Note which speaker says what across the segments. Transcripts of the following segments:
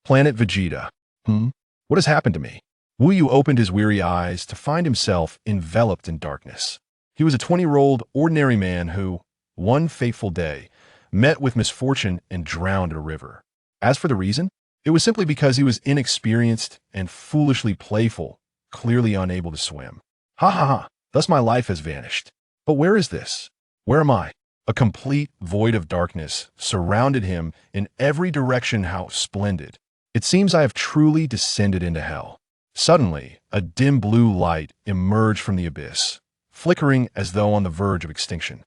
Speaker 1: Planet Vegeta. What has happened to me? Wu Yu opened his weary eyes to find himself enveloped in darkness. He was a 20-year-old ordinary man who, one fateful day, met with misfortune and drowned in a river. As for the reason, it was simply because he was inexperienced and foolishly playful, clearly unable to swim. Ha ha ha, thus my life has vanished. But where is this? Where am I? A complete void of darkness surrounded him in every direction. How splendid. It seems I have truly descended into hell. Suddenly, a dim blue light emerged from the abyss, flickering as though on the verge of extinction.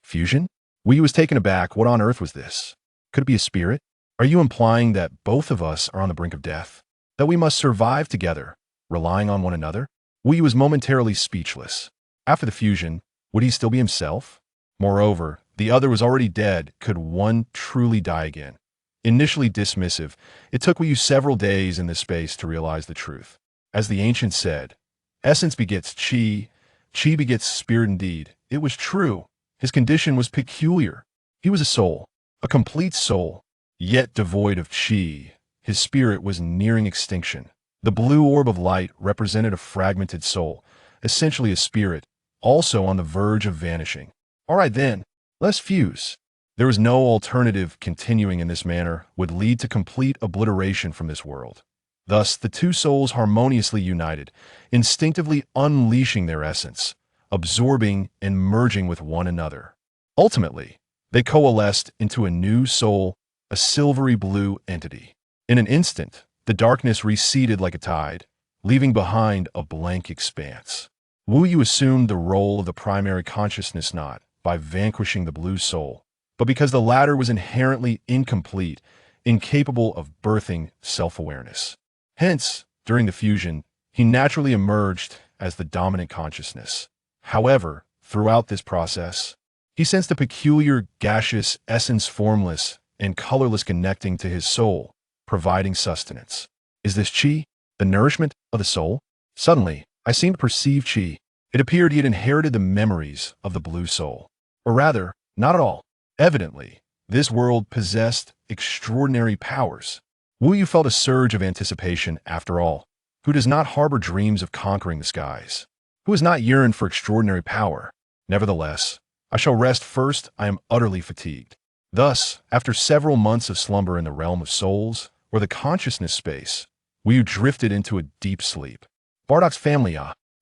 Speaker 1: Fusion? Wu Yu was taken aback. What on earth was this? Could it be a spirit? Are you implying that both of us are on the brink of death? That we must survive together, relying on one another? Wu Yu was momentarily speechless. After the fusion, would he still be himself? Moreover, the other was already dead. Could one truly die again? Initially dismissive, it took Wu Yu several days in this space to realize the truth. As the ancients said, essence begets chi, chi begets spirit. Indeed, it was true. His condition was peculiar. He was a soul, a complete soul, yet devoid of chi. His spirit was nearing extinction. The blue orb of light represented a fragmented soul, essentially a spirit, also on the verge of vanishing. All right then, let's fuse. There was no alternative. Continuing in this manner would lead to complete obliteration from this world. Thus, the two souls harmoniously united, instinctively unleashing their essence, absorbing and merging with one another. Ultimately, they coalesced into a new soul, a silvery blue entity. In an instant, the darkness receded like a tide, leaving behind a blank expanse. Wu Yu assumed the role of the primary consciousness not by vanquishing the blue soul, but because the latter was inherently incomplete, incapable of birthing self-awareness. Hence, during the fusion, he naturally emerged as the dominant consciousness. However, throughout this process, he sensed a peculiar gaseous essence, formless and colorless, connecting to his soul, providing sustenance. Is this chi, the nourishment of the soul? Suddenly, I seemed to perceive chi. It appeared he had inherited the memories of the blue soul. Or rather, not at all. Evidently, this world possessed extraordinary powers. Wu Yu felt a surge of anticipation. After all, who does not harbor dreams of conquering the skies? Who has not yearned for extraordinary power? Nevertheless, I shall rest first. I am utterly fatigued. Thus, after several months of slumber in the realm of souls, or the consciousness space, Wu Yu drifted into a deep sleep. Bardock's family,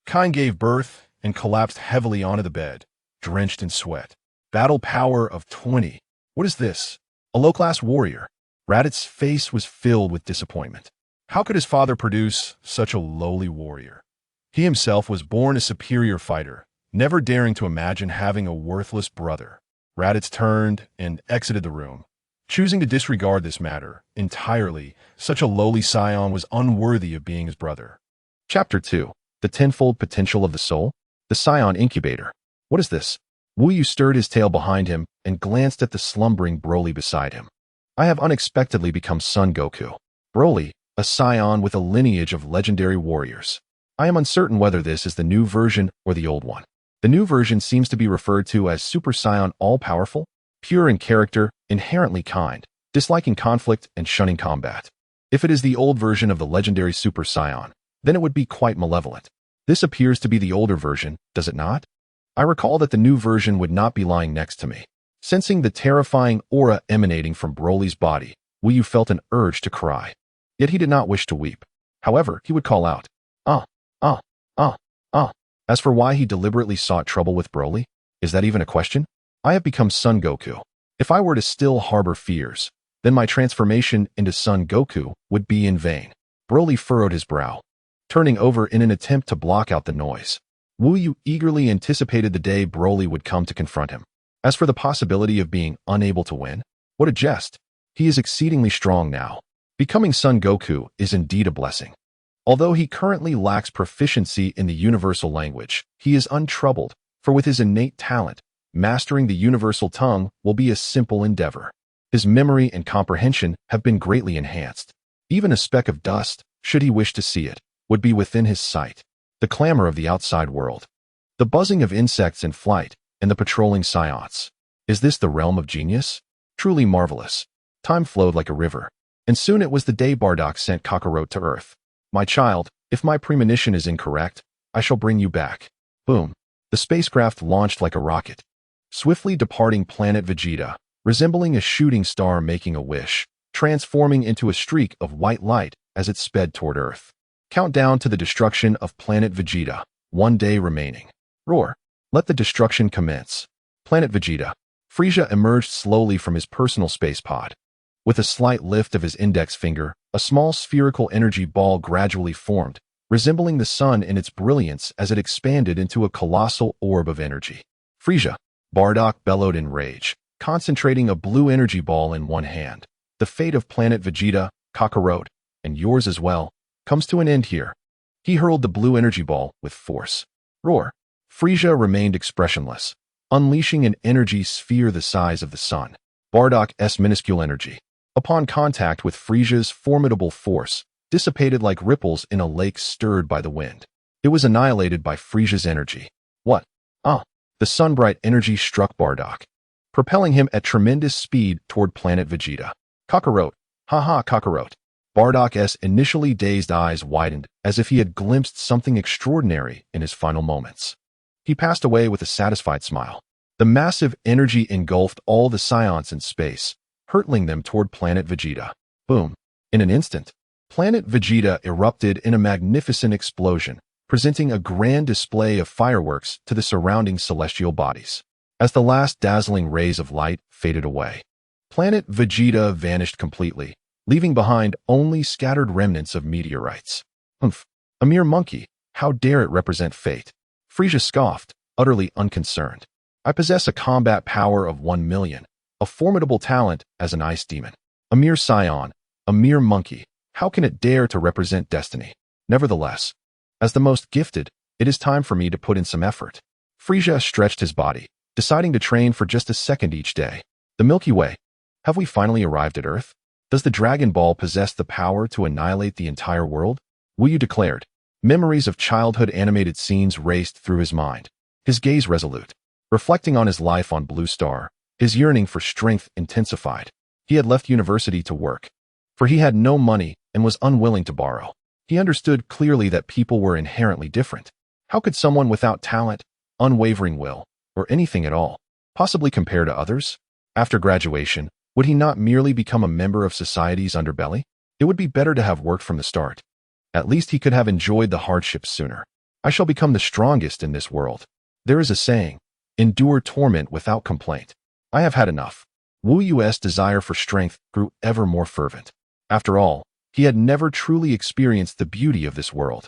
Speaker 1: Kind gave birth and collapsed heavily onto the bed, drenched in sweat. Battle power of 20. What is this? A low-class warrior. Raditz' face was filled with disappointment. How could his father produce such a lowly warrior? He himself was born a superior fighter, never daring to imagine having a worthless brother. Raditz turned and exited the room, choosing to disregard this matter entirely. Such a lowly scion was unworthy of being his brother. Chapter 2. The Tenfold Potential of the Soul. The Scion Incubator. What is this? Wu Yu stirred his tail behind him and glanced at the slumbering Broly beside him. I have unexpectedly become Son Goku. Broly, a scion with a lineage of legendary warriors. I am uncertain whether this is the new version or the old one. The new version seems to be referred to as Super Saiyan, all-powerful, pure in character, inherently kind, disliking conflict and shunning combat. If it is the old version of the legendary Super Saiyan, then it would be quite malevolent. This appears to be the older version, does it not? I recall that the new version would not be lying next to me. Sensing the terrifying aura emanating from Broly's body, Wu Yu felt an urge to cry. Yet he did not wish to weep. However, he would call out, ah, ah, ah, ah. As for why he deliberately sought trouble with Broly, is that even a question? I have become Son Goku. If I were to still harbor fears, then my transformation into Son Goku would be in vain. Broly furrowed his brow, turning over in an attempt to block out the noise. Wu Yu eagerly anticipated the day Broly would come to confront him. As for the possibility of being unable to win, what a jest. He is exceedingly strong now. Becoming Son Goku is indeed a blessing. Although he currently lacks proficiency in the universal language, he is untroubled, for with his innate talent, mastering the universal tongue will be a simple endeavor. His memory and comprehension have been greatly enhanced. Even a speck of dust, should he wish to see it, would be within his sight. The clamor of the outside world, the buzzing of insects in flight, and the patrolling scions. Is this the realm of genius? Truly marvelous. Time flowed like a river. And soon it was the day Bardock sent Kakarot to Earth. My child, if my premonition is incorrect, I shall bring you back. Boom. The spacecraft launched like a rocket, swiftly departing planet Vegeta, resembling a shooting star making a wish, transforming into a streak of white light as it sped toward Earth. Countdown to the destruction of planet Vegeta. 1 day remaining. Roar. Let the destruction commence. Planet Vegeta. Frieza emerged slowly from his personal space pod. With a slight lift of his index finger, a small spherical energy ball gradually formed, resembling the sun in its brilliance as it expanded into a colossal orb of energy. Frieza. Bardock bellowed in rage, concentrating a blue energy ball in one hand. The fate of planet Vegeta, Kakarot, and yours as well, comes to an end here. He hurled the blue energy ball with force. Roar. Frieza remained expressionless, unleashing an energy sphere the size of the sun. Bardock's minuscule energy, upon contact with Frieza's formidable force, dissipated like ripples in a lake stirred by the wind. It was annihilated by Frieza's energy. What? The sun-bright energy struck Bardock, propelling him at tremendous speed toward planet Vegeta. Kakarot. Haha, Kakarot. Bardock's initially dazed eyes widened as if he had glimpsed something extraordinary in his final moments. He passed away with a satisfied smile. The massive energy engulfed all the Scions in space, hurtling them toward planet Vegeta. Boom. In an instant, planet Vegeta erupted in a magnificent explosion, presenting a grand display of fireworks to the surrounding celestial bodies. As the last dazzling rays of light faded away, planet Vegeta vanished completely, leaving behind only scattered remnants of meteorites. Humph, a mere monkey, how dare it represent fate? Frieza scoffed, utterly unconcerned. I possess a combat power of 1 million, a formidable talent as an ice demon. A mere scion, a mere monkey, how can it dare to represent destiny? Nevertheless, as the most gifted, it is time for me to put in some effort. Frieza stretched his body, deciding to train for just a second each day. The Milky Way. Have we finally arrived at Earth? Does the Dragon Ball possess the power to annihilate the entire world? Wu declared. Memories of childhood animated scenes raced through his mind. His gaze resolute. Reflecting on his life on Blue Star, his yearning for strength intensified. He had left university to work, for he had no money and was unwilling to borrow. He understood clearly that people were inherently different. How could someone without talent, unwavering will, or anything at all possibly compare to others? After graduation, would he not merely become a member of society's underbelly? It would be better to have worked from the start. At least he could have enjoyed the hardships sooner. I shall become the strongest in this world. There is a saying, endure torment without complaint. I have had enough. Wu Yu's desire for strength grew ever more fervent. After all, he had never truly experienced the beauty of this world.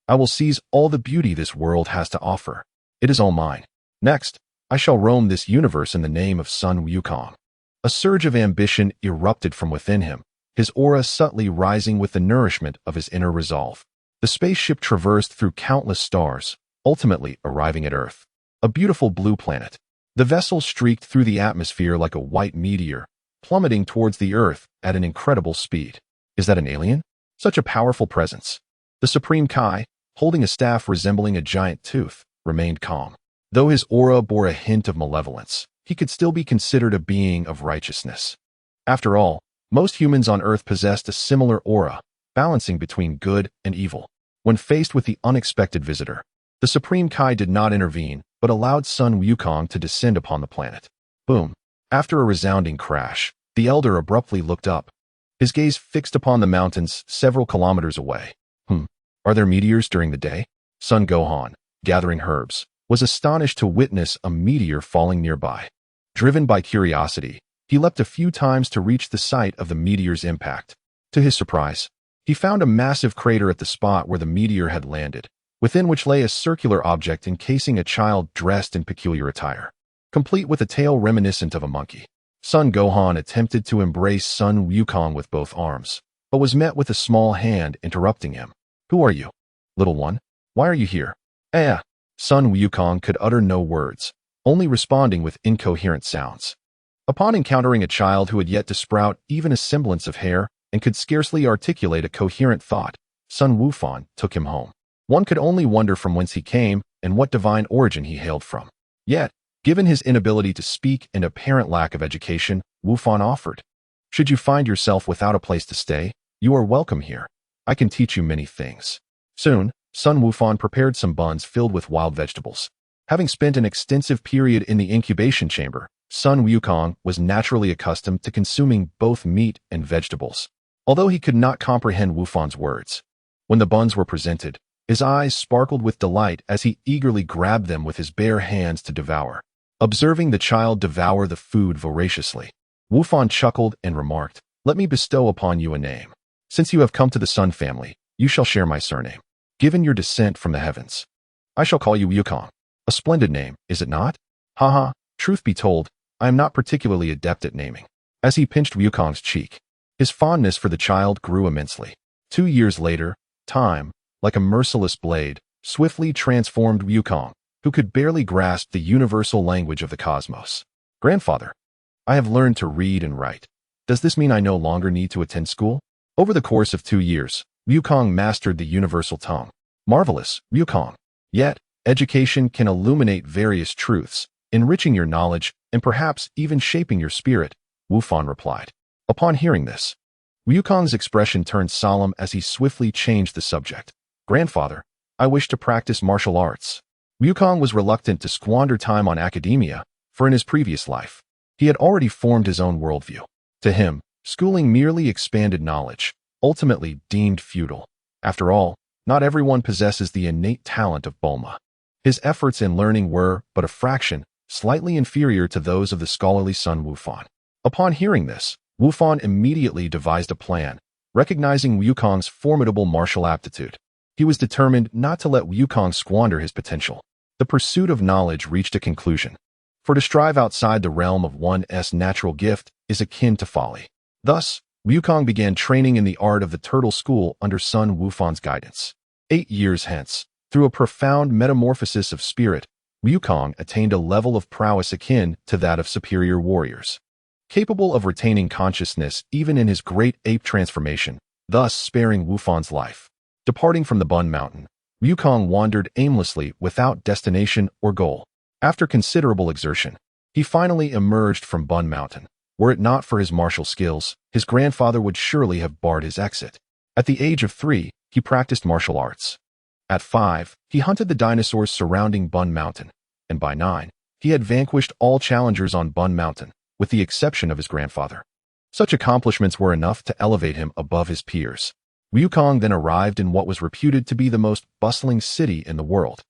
Speaker 1: I will seize all the beauty this world has to offer. It is all mine. Next, I shall roam this universe in the name of Sun Wukong. A surge of ambition erupted from within him, his aura subtly rising with the nourishment of his inner resolve. The spaceship traversed through countless stars, ultimately arriving at Earth, a beautiful blue planet. The vessel streaked through the atmosphere like a white meteor, plummeting towards the Earth at an incredible speed. Is that an alien? Such a powerful presence. The Supreme Kai, holding a staff resembling a giant tooth, remained calm. Though his aura bore a hint of malevolence, he could still be considered a being of righteousness. After all, most humans on Earth possessed a similar aura, balancing between good and evil. When faced with the unexpected visitor, the Supreme Kai did not intervene, but allowed Sun Wukong to descend upon the planet. Boom. After a resounding crash, the elder abruptly looked up, his gaze fixed upon the mountains several kilometers away. Are there meteors during the day? Son Gohan, gathering herbs, was astonished to witness a meteor falling nearby. Driven by curiosity, he leapt a few times to reach the site of the meteor's impact. To his surprise, he found a massive crater at the spot where the meteor had landed, within which lay a circular object encasing a child dressed in peculiar attire, complete with a tail reminiscent of a monkey. Son Gohan attempted to embrace Sun Wukong with both arms, but was met with a small hand interrupting him. Who are you, little one? Why are you here? Sun Wukong could utter no words, only responding with incoherent sounds. Upon encountering a child who had yet to sprout even a semblance of hair and could scarcely articulate a coherent thought, Sun Wufan took him home. One could only wonder from whence he came and what divine origin he hailed from. Yet, given his inability to speak and apparent lack of education, Wufan offered. Should you find yourself without a place to stay, you are welcome here. I can teach you many things. Soon, Sun Wukong prepared some buns filled with wild vegetables. Having spent an extensive period in the incubation chamber, Sun Wukong was naturally accustomed to consuming both meat and vegetables. Although he could not comprehend Wufang's words, when the buns were presented, his eyes sparkled with delight as he eagerly grabbed them with his bare hands to devour. Observing the child devour the food voraciously, Wufang chuckled and remarked, "Let me bestow upon you a name. Since you have come to the Sun family, you shall share my surname. Given your descent from the heavens, I shall call you Wukong. A splendid name, is it not? Haha, truth be told, I am not particularly adept at naming." As he pinched Wukong's cheek, his fondness for the child grew immensely. 2 years later, time, like a merciless blade, swiftly transformed Wukong, who could barely grasp the universal language of the cosmos. "Grandfather, I have learned to read and write. Does this mean I no longer need to attend school?" Over the course of 2 years, Wukong mastered the universal tongue. "Marvelous, Wukong. Yet, education can illuminate various truths, enriching your knowledge and perhaps even shaping your spirit," Wufang replied. Upon hearing this, Wukong's expression turned solemn as he swiftly changed the subject. "Grandfather, I wish to practice martial arts." Wukong was reluctant to squander time on academia, for in his previous life, he had already formed his own worldview. To him, schooling merely expanded knowledge, ultimately deemed futile. After all, not everyone possesses the innate talent of Bulma. His efforts in learning were but a fraction, slightly inferior to those of the scholarly Sun Wufang. Upon hearing this, Wufang immediately devised a plan, recognizing Wukong's formidable martial aptitude. He was determined not to let Wukong squander his potential. The pursuit of knowledge reached a conclusion, for to strive outside the realm of one's natural gift is akin to folly. Thus, Wukong began training in the art of the turtle school under Sun Wufang's guidance. 8 years hence, through a profound metamorphosis of spirit, Wukong attained a level of prowess akin to that of superior warriors, capable of retaining consciousness even in his great ape transformation, thus sparing Wufang's life. Departing from the Bun Mountain, Wukong wandered aimlessly without destination or goal. After considerable exertion, he finally emerged from Bun Mountain. Were it not for his martial skills, his grandfather would surely have barred his exit. At the age of 3, he practiced martial arts. At 5, he hunted the dinosaurs surrounding Bun Mountain, and by 9, he had vanquished all challengers on Bun Mountain, with the exception of his grandfather. Such accomplishments were enough to elevate him above his peers. Wukong then arrived in what was reputed to be the most bustling city in the world,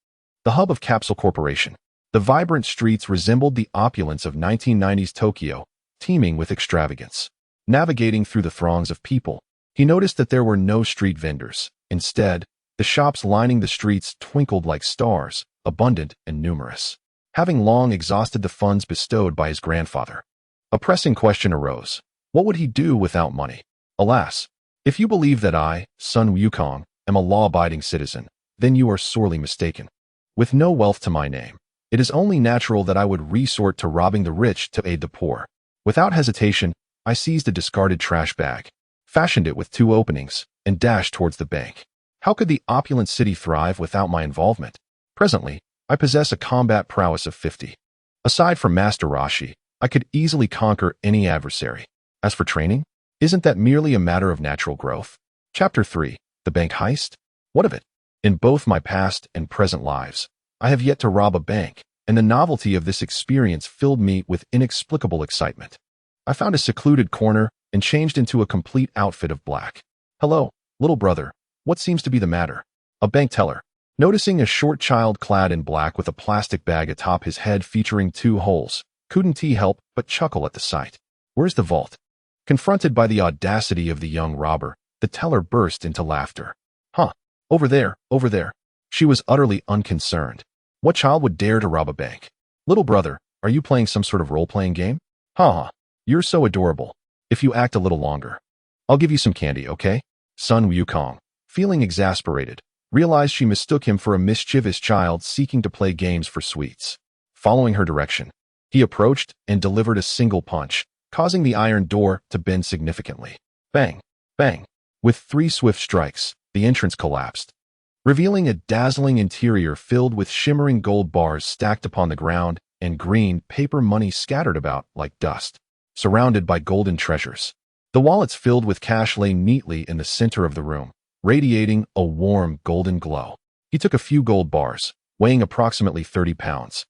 Speaker 1: the hub of Capsule Corporation. The vibrant streets resembled the opulence of 1990s Tokyo, teeming with extravagance. Navigating through the throngs of people, he noticed that there were no street vendors. Instead, the shops lining the streets twinkled like stars, abundant and numerous. Having long exhausted the funds bestowed by his grandfather, a pressing question arose. What would he do without money? Alas, if you believe that I, Sun Wukong, am a law-abiding citizen, then you are sorely mistaken. With no wealth to my name, it is only natural that I would resort to robbing the rich to aid the poor. Without hesitation, I seized a discarded trash bag, fashioned it with 2 openings, and dashed towards the bank. How could the opulent city thrive without my involvement? Presently, I possess a combat prowess of 50. Aside from Master Rashi, I could easily conquer any adversary. As for training, isn't that merely a matter of natural growth? Chapter 3. The Bank Heist? What of it? In both my past and present lives, I have yet to rob a bank, and the novelty of this experience filled me with inexplicable excitement. I found a secluded corner and changed into a complete outfit of black. "Hello, little brother. What seems to be the matter?" A bank teller, noticing a short child clad in black with a plastic bag atop his head featuring 2 holes, couldn't he help but chuckle at the sight. "Where's the vault?" Confronted by the audacity of the young robber, the teller burst into laughter. "Huh, over there, over there." She was utterly unconcerned. What child would dare to rob a bank? "Little brother, are you playing some sort of role-playing game?" "Haha, you're so adorable. If you act a little longer, I'll give you some candy, okay?" Sun Wukong, feeling exasperated, realized she mistook him for a mischievous child seeking to play games for sweets. Following her direction, he approached and delivered a single punch, causing the iron door to bend significantly. Bang! Bang! With 3 swift strikes, the entrance collapsed, revealing a dazzling interior filled with shimmering gold bars stacked upon the ground and green paper money scattered about like dust. Surrounded by golden treasures, The wallets filled with cash lay neatly in the center of the room, radiating a warm golden glow. He took a few gold bars, weighing approximately 30 pounds,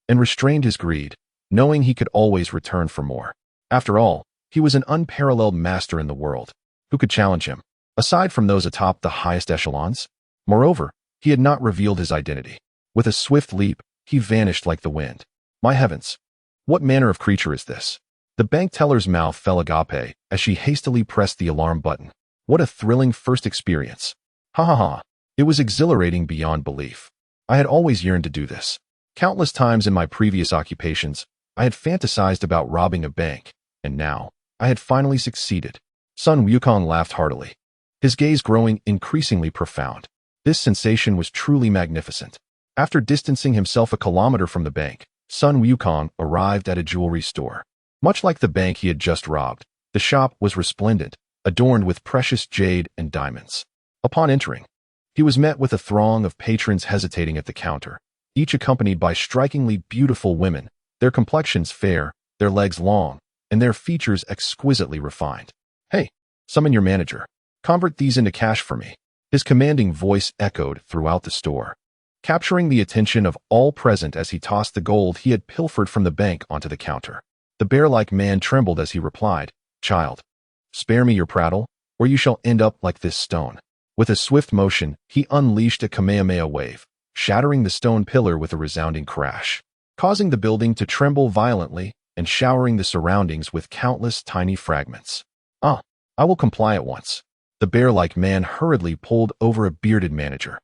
Speaker 1: and restrained his greed, knowing he could always return for more. After all, he was an unparalleled master in the world. Who could challenge him, aside from those atop the highest echelons? Moreover, he had not revealed his identity. With a swift leap, he vanished like the wind. My heavens! What manner of creature is this? The bank teller's mouth fell agape as she hastily pressed the alarm button. What a thrilling first experience. Ha ha ha. It was exhilarating beyond belief. I had always yearned to do this. Countless times in my previous occupations, I had fantasized about robbing a bank, and now, I had finally succeeded. Sun Wukong laughed heartily, his gaze growing increasingly profound. This sensation was truly magnificent. After distancing himself a kilometer from the bank, Sun Wukong arrived at a jewelry store. Much like the bank he had just robbed, the shop was resplendent, adorned with precious jade and diamonds. Upon entering, he was met with a throng of patrons hesitating at the counter, each accompanied by strikingly beautiful women, their complexions fair, their legs long, and their features exquisitely refined. Hey, summon your manager. Convert these into cash for me. His commanding voice echoed throughout the store, capturing the attention of all present as he tossed the gold he had pilfered from the bank onto the counter. The bear-like man trembled as he replied, "Child, spare me your prattle, or you shall end up like this stone." With a swift motion, he unleashed a Kamehameha wave, shattering the stone pillar with a resounding crash, causing the building to tremble violently and showering the surroundings with countless tiny fragments. I will comply at once." The bear-like man hurriedly pulled over a bearded manager,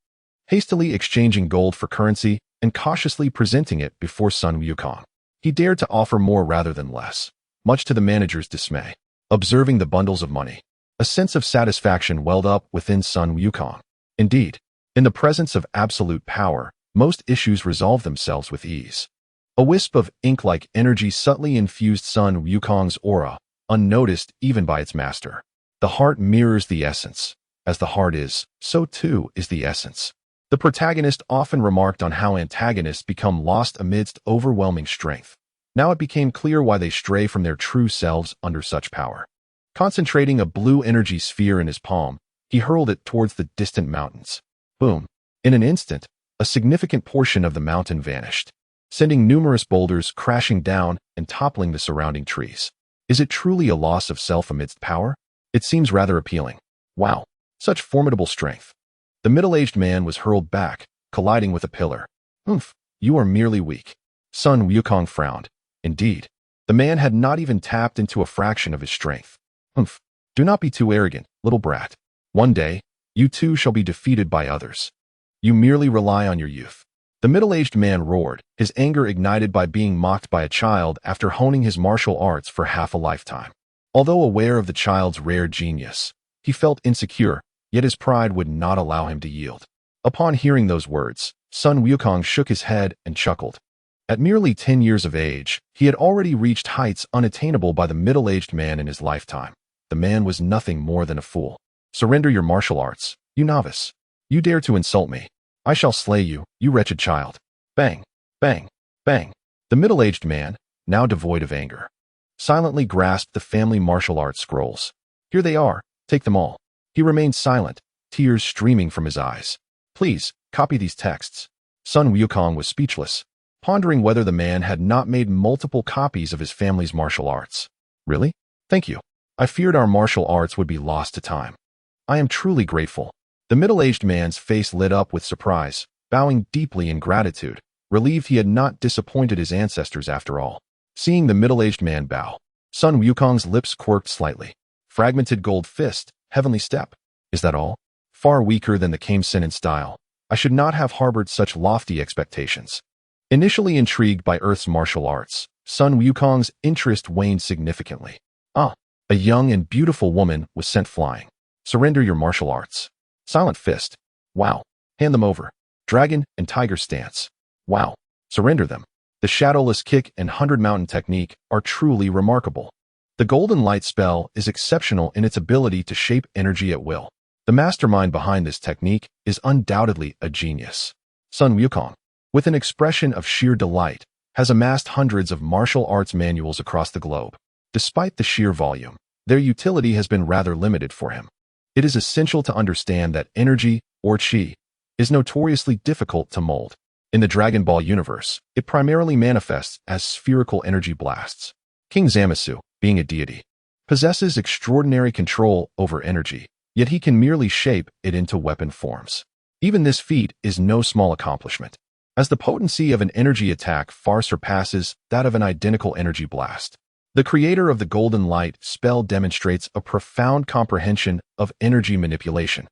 Speaker 1: hastily exchanging gold for currency and cautiously presenting it before Sun Wukong. He dared to offer more rather than less, much to the manager's dismay. Observing the bundles of money, a sense of satisfaction welled up within Sun Wukong. Indeed, in the presence of absolute power, most issues resolve themselves with ease. A wisp of ink-like energy subtly infused Sun Wukong's aura, unnoticed even by its master. The heart mirrors the essence. As the heart is, so too is the essence. The protagonist often remarked on how antagonists become lost amidst overwhelming strength. Now it became clear why they stray from their true selves under such power. Concentrating a blue energy sphere in his palm, he hurled it towards the distant mountains. Boom! In an instant, a significant portion of the mountain vanished, sending numerous boulders crashing down and toppling the surrounding trees. Is it truly a loss of self amidst power? It seems rather appealing. Wow, such formidable strength. The middle-aged man was hurled back, colliding with a pillar. Oomph, you are merely weak. Sun Wukong frowned. Indeed, the man had not even tapped into a fraction of his strength. Oomph, do not be too arrogant, little brat. One day, you too shall be defeated by others. You merely rely on your youth. The middle-aged man roared, his anger ignited by being mocked by a child after honing his martial arts for half a lifetime. Although aware of the child's rare genius, he felt insecure, yet his pride would not allow him to yield. Upon hearing those words, Sun Wukong shook his head and chuckled. At merely 10 years of age, he had already reached heights unattainable by the middle-aged man in his lifetime. The man was nothing more than a fool. Surrender your martial arts, you novice. You dare to insult me. I shall slay you, you wretched child. Bang, bang, bang. The middle-aged man, now devoid of anger, silently grasped the family martial arts scrolls. Here they are, take them all. He remained silent, tears streaming from his eyes. Please, copy these texts. Sun Wukong was speechless, pondering whether the man had not made multiple copies of his family's martial arts. Really? Thank you. I feared our martial arts would be lost to time. I am truly grateful. The middle-aged man's face lit up with surprise, bowing deeply in gratitude, relieved he had not disappointed his ancestors after all. Seeing the middle-aged man bow, Sun Wukong's lips quirked slightly. Fragmented gold fist, heavenly step. Is that all? Far weaker than the Kame-sen in style. I should not have harbored such lofty expectations. Initially intrigued by Earth's martial arts, Sun Wukong's interest waned significantly. A young and beautiful woman was sent flying. Surrender your martial arts. Silent fist. Wow. Hand them over. Dragon and tiger stance. Wow. Surrender them. The shadowless kick and 100 mountain technique are truly remarkable. The golden light spell is exceptional in its ability to shape energy at will. The mastermind behind this technique is undoubtedly a genius. Sun Wukong, with an expression of sheer delight, has amassed hundreds of martial arts manuals across the globe. Despite the sheer volume, their utility has been rather limited for him. It is essential to understand that energy, or chi, is notoriously difficult to mold. In the Dragon Ball universe, it primarily manifests as spherical energy blasts. King Zamasu, being a deity, possesses extraordinary control over energy, yet he can merely shape it into weapon forms. Even this feat is no small accomplishment, as the potency of an energy attack far surpasses that of an identical energy blast. The creator of the Golden Light spell demonstrates a profound comprehension of energy manipulation,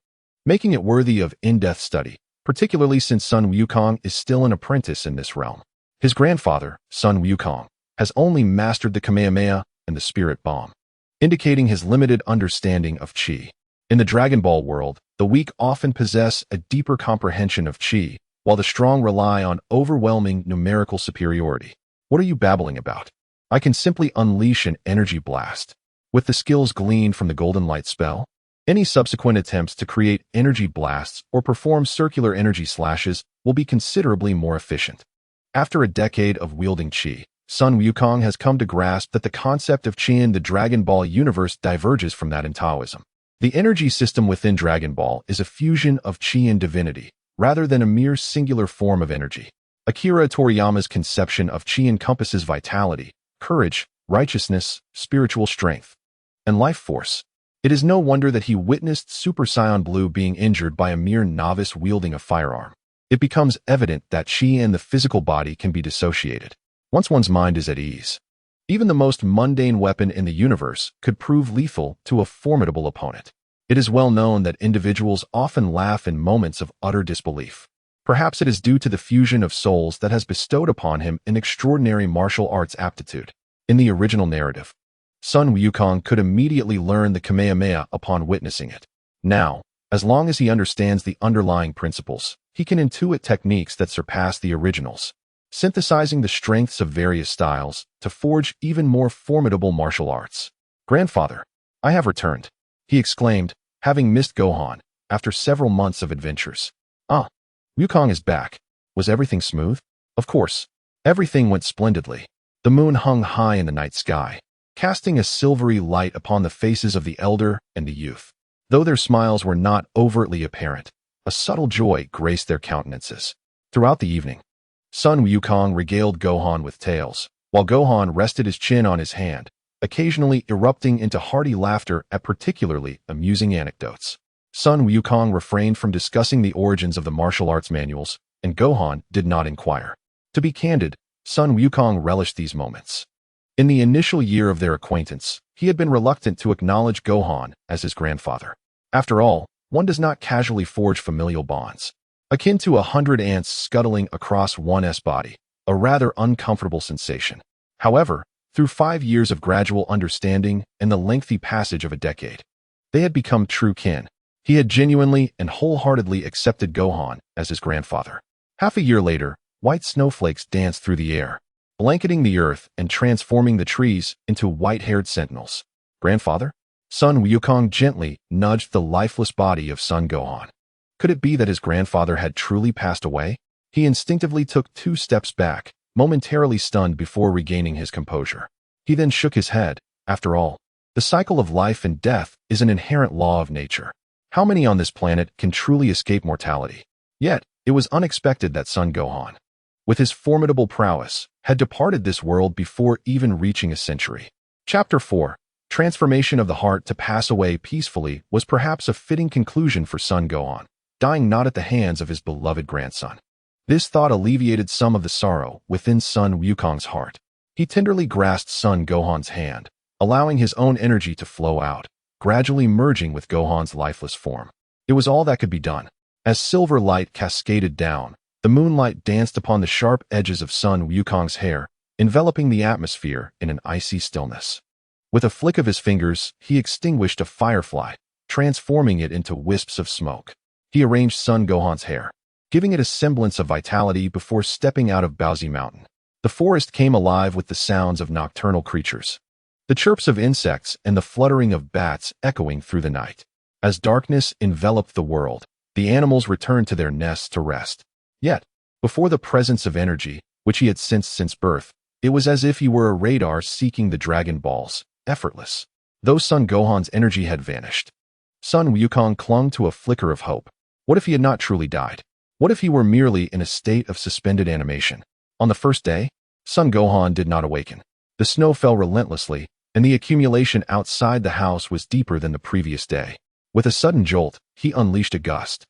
Speaker 1: making it worthy of in-depth study, particularly since Sun Wukong is still an apprentice in this realm. His grandfather, Sun Wukong, has only mastered the Kamehameha and the Spirit Bomb, indicating his limited understanding of Qi. In the Dragon Ball world, the weak often possess a deeper comprehension of Qi, while the strong rely on overwhelming numerical superiority. What are you babbling about? I can simply unleash an energy blast. With the skills gleaned from the Golden Light spell, any subsequent attempts to create energy blasts or perform circular energy slashes will be considerably more efficient. After a decade of wielding Qi, Sun Wukong has come to grasp that the concept of Qi in the Dragon Ball universe diverges from that in Taoism. The energy system within Dragon Ball is a fusion of Qi and divinity, rather than a mere singular form of energy. Akira Toriyama's conception of Qi encompasses vitality, courage, righteousness, spiritual strength, and life force. It is no wonder that he witnessed Super Saiyan Blue being injured by a mere novice wielding a firearm. It becomes evident that Qi and the physical body can be dissociated once one's mind is at ease. Even the most mundane weapon in the universe could prove lethal to a formidable opponent. It is well known that individuals often laugh in moments of utter disbelief. Perhaps it is due to the fusion of souls that has bestowed upon him an extraordinary martial arts aptitude. In the original narrative, Sun Wukong could immediately learn the Kamehameha upon witnessing it. Now, as long as he understands the underlying principles, he can intuit techniques that surpass the originals, synthesizing the strengths of various styles to forge even more formidable martial arts. "Grandfather, I have returned," he exclaimed, having missed Gohan after several months of adventures. "Ah, Wukong is back. Was everything smooth?" "Of course. Everything went splendidly." The moon hung high in the night sky, casting a silvery light upon the faces of the elder and the youth. Though their smiles were not overtly apparent, a subtle joy graced their countenances. Throughout the evening, Sun Wukong regaled Gohan with tales, while Gohan rested his chin on his hand, occasionally erupting into hearty laughter at particularly amusing anecdotes. Sun Wukong refrained from discussing the origins of the martial arts manuals, and Gohan did not inquire. To be candid, Sun Wukong relished these moments. In the initial year of their acquaintance, he had been reluctant to acknowledge Gohan as his grandfather. After all, one does not casually forge familial bonds. Akin to 100 ants scuttling across one's body, a rather uncomfortable sensation. However, through 5 years of gradual understanding and the lengthy passage of a decade, they had become true kin. He had genuinely and wholeheartedly accepted Gohan as his grandfather. Half a year later, white snowflakes danced through the air, blanketing the earth and transforming the trees into white-haired sentinels. "Grandfather?" Sun Wukong gently nudged the lifeless body of Son Gohan. Could it be that his grandfather had truly passed away? He instinctively took 2 steps back, momentarily stunned before regaining his composure. He then shook his head. After all, the cycle of life and death is an inherent law of nature. How many on this planet can truly escape mortality? Yet, it was unexpected that Son Gohan, with his formidable prowess, had departed this world before even reaching a century. Chapter 4. Transformation of the heart to pass away peacefully was perhaps a fitting conclusion for Son Gohan, dying not at the hands of his beloved grandson. This thought alleviated some of the sorrow within Sun Wukong's heart. He tenderly grasped Son Gohan's hand, allowing his own energy to flow out, gradually merging with Gohan's lifeless form. It was all that could be done. As silver light cascaded down, the moonlight danced upon the sharp edges of Sun Wukong's hair, enveloping the atmosphere in an icy stillness. With a flick of his fingers, he extinguished a firefly, transforming it into wisps of smoke. He arranged Son Gohan's hair, giving it a semblance of vitality before stepping out of Baozi Mountain. The forest came alive with the sounds of nocturnal creatures, the chirps of insects and the fluttering of bats echoing through the night. As darkness enveloped the world, the animals returned to their nests to rest. Yet, before the presence of energy, which he had sensed since birth, it was as if he were a radar seeking the Dragon Balls, effortless. though Son Gohan's energy had vanished. Son Wukong clung to a flicker of hope. What if he had not truly died? What if he were merely in a state of suspended animation? On the first day, Son Gohan did not awaken. The snow fell relentlessly, and the accumulation outside the house was deeper than the previous day. With a sudden jolt, he unleashed a gust,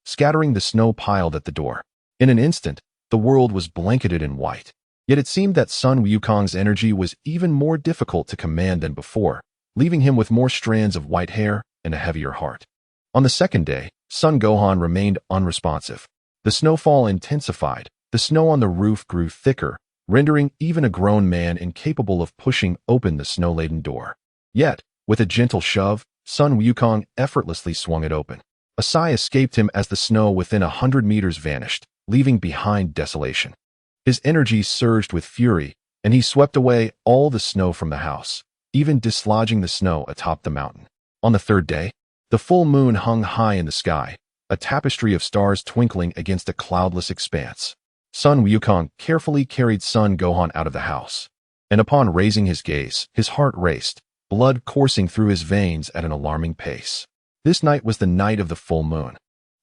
Speaker 1: scattering the snow piled at the door. In an instant, the world was blanketed in white. Yet it seemed that Son Wukong's energy was even more difficult to command than before, leaving him with more strands of white hair and a heavier heart. On the second day, Son Gohan remained unresponsive. The snowfall intensified. The snow on the roof grew thicker, rendering even a grown man incapable of pushing open the snow-laden door. Yet, with a gentle shove, Son Wukong effortlessly swung it open. A sigh escaped him as the snow within 100 meters vanished, leaving behind desolation. His energy surged with fury, and he swept away all the snow from the house, even dislodging the snow atop the mountain. On the third day, the full moon hung high in the sky, a tapestry of stars twinkling against a cloudless expanse. Son Wukong carefully carried Son Gohan out of the house, and upon raising his gaze, his heart raced, blood coursing through his veins at an alarming pace. This night was the night of the full moon.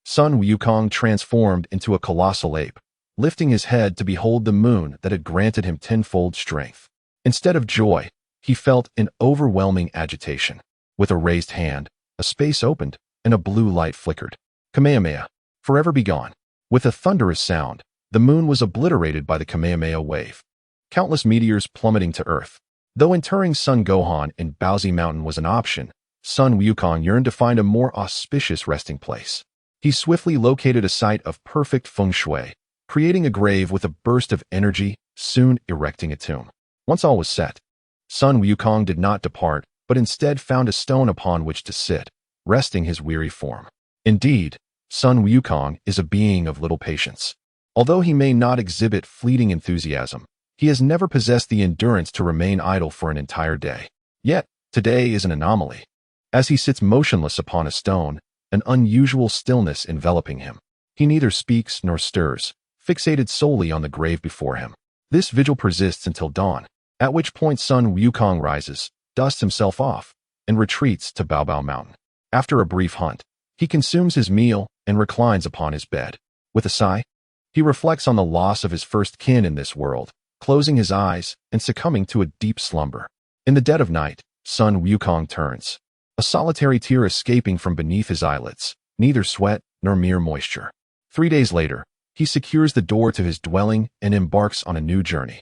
Speaker 1: Son Wukong transformed into a colossal ape, lifting his head to behold the moon that had granted him tenfold strength. Instead of joy, he felt an overwhelming agitation. With a raised hand, a space opened, and a blue light flickered. Kamehameha, forever be gone. With a thunderous sound, the moon was obliterated by the Kamehameha wave, countless meteors plummeting to Earth. Though interring Son Gohan in Baozi Mountain was an option, Son Wukong yearned to find a more auspicious resting place. He swiftly located a site of perfect feng shui, creating a grave with a burst of energy, soon erecting a tomb. Once all was set, Son Wukong did not depart, but instead found a stone upon which to sit, resting his weary form. Indeed, Son Wukong is a being of little patience. Although he may not exhibit fleeting enthusiasm, he has never possessed the endurance to remain idle for an entire day. Yet, today is an anomaly. As he sits motionless upon a stone, an unusual stillness enveloping him. He neither speaks nor stirs, fixated solely on the grave before him. This vigil persists until dawn, at which point Son Wukong rises, dusts himself off, and retreats to Baobao Mountain. After a brief hunt, he consumes his meal and reclines upon his bed. With a sigh, he reflects on the loss of his first kin in this world, closing his eyes and succumbing to a deep slumber. In the dead of night, Son Wukong turns, a solitary tear escaping from beneath his eyelids, neither sweat nor mere moisture. 3 days later, he secures the door to his dwelling and embarks on a new journey.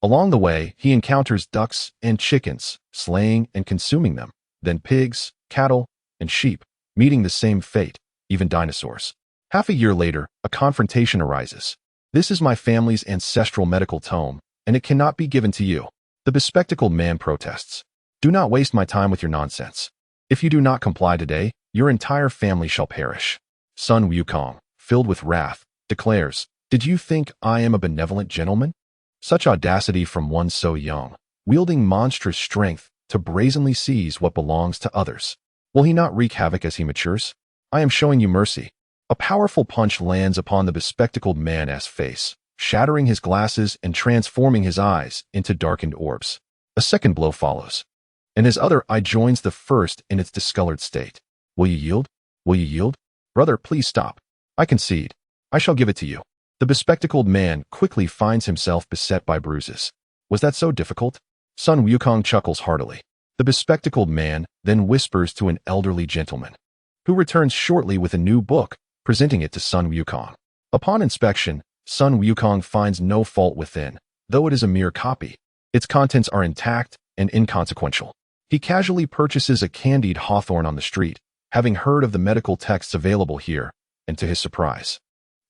Speaker 1: Along the way, he encounters ducks and chickens, slaying and consuming them, then pigs, cattle, and sheep, meeting the same fate, even dinosaurs. Half a year later, a confrontation arises. This is my family's ancestral medical tome, and it cannot be given to you. The bespectacled man protests. Do not waste my time with your nonsense. If you do not comply today, your entire family shall perish. Son Wukong, filled with wrath, declares, Did you think I am a benevolent gentleman? Such audacity from one so young, wielding monstrous strength to brazenly seize what belongs to others. Will he not wreak havoc as he matures? I am showing you mercy. A powerful punch lands upon the bespectacled man's face, shattering his glasses and transforming his eyes into darkened orbs. A second blow follows, and his other eye joins the first in its discolored state. Will you yield? Will you yield? Brother, please stop. I concede. I shall give it to you. The bespectacled man quickly finds himself beset by bruises. Was that so difficult? Son Wukong chuckles heartily. The bespectacled man then whispers to an elderly gentleman, who returns shortly with a new book, presenting it to Son Wukong. Upon inspection, Son Wukong finds no fault within, though it is a mere copy. Its contents are intact and inconsequential. He casually purchases a candied hawthorn on the street, having heard of the medical texts available here, and to his surprise,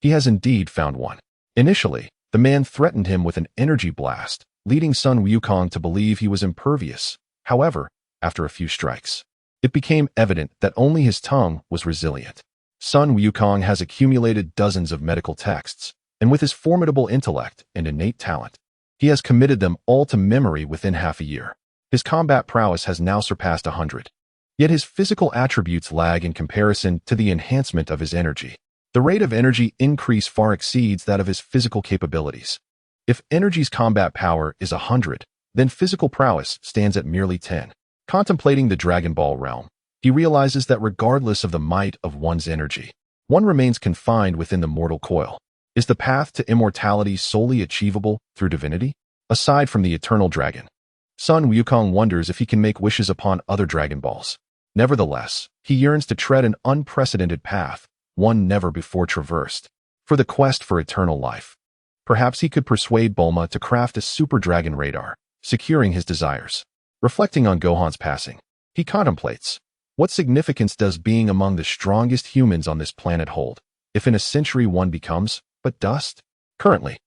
Speaker 1: he has indeed found one. Initially, the man threatened him with an energy blast, leading Son Wukong to believe he was impervious. However, after a few strikes, it became evident that only his tongue was resilient. Son Wukong has accumulated dozens of medical texts, and with his formidable intellect and innate talent, he has committed them all to memory within half a year. His combat prowess has now surpassed 100. Yet his physical attributes lag in comparison to the enhancement of his energy. The rate of energy increase far exceeds that of his physical capabilities. If energy's combat power is 100, then physical prowess stands at merely 10. Contemplating the Dragon Ball realm, he realizes that regardless of the might of one's energy, one remains confined within the mortal coil. Is the path to immortality solely achievable through divinity? Aside from the eternal dragon, Sun Wukong wonders if he can make wishes upon other Dragon Balls. Nevertheless, he yearns to tread an unprecedented path, one never before traversed, for the quest for eternal life. Perhaps he could persuade Bulma to craft a super dragon radar, securing his desires. Reflecting on Gohan's passing, he contemplates, what significance does being among the strongest humans on this planet hold, if in a century one becomes but dust? Currently,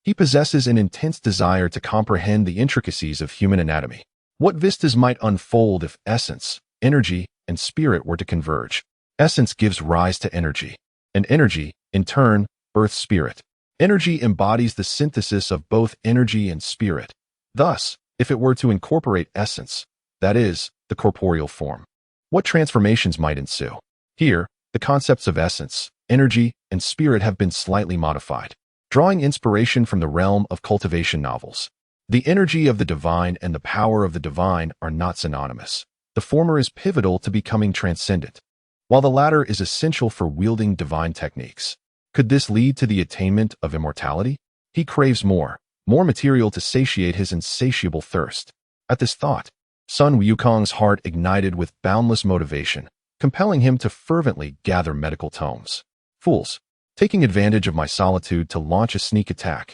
Speaker 1: he possesses an intense desire to comprehend the intricacies of human anatomy. What vistas might unfold if essence, energy, and spirit were to converge? Essence gives rise to energy, and energy, in turn, births spirit. Energy embodies the synthesis of both energy and spirit. Thus, if it were to incorporate essence, that is, the corporeal form, what transformations might ensue? Here, the concepts of essence, energy, and spirit have been slightly modified, drawing inspiration from the realm of cultivation novels. The energy of the divine and the power of the divine are not synonymous. The former is pivotal to becoming transcendent, while the latter is essential for wielding divine techniques. Could this lead to the attainment of immortality? He craves more material to satiate his insatiable thirst. At this thought, Sun Wukong's heart ignited with boundless motivation, compelling him to fervently gather medical tomes. Fools, taking advantage of my solitude to launch a sneak attack.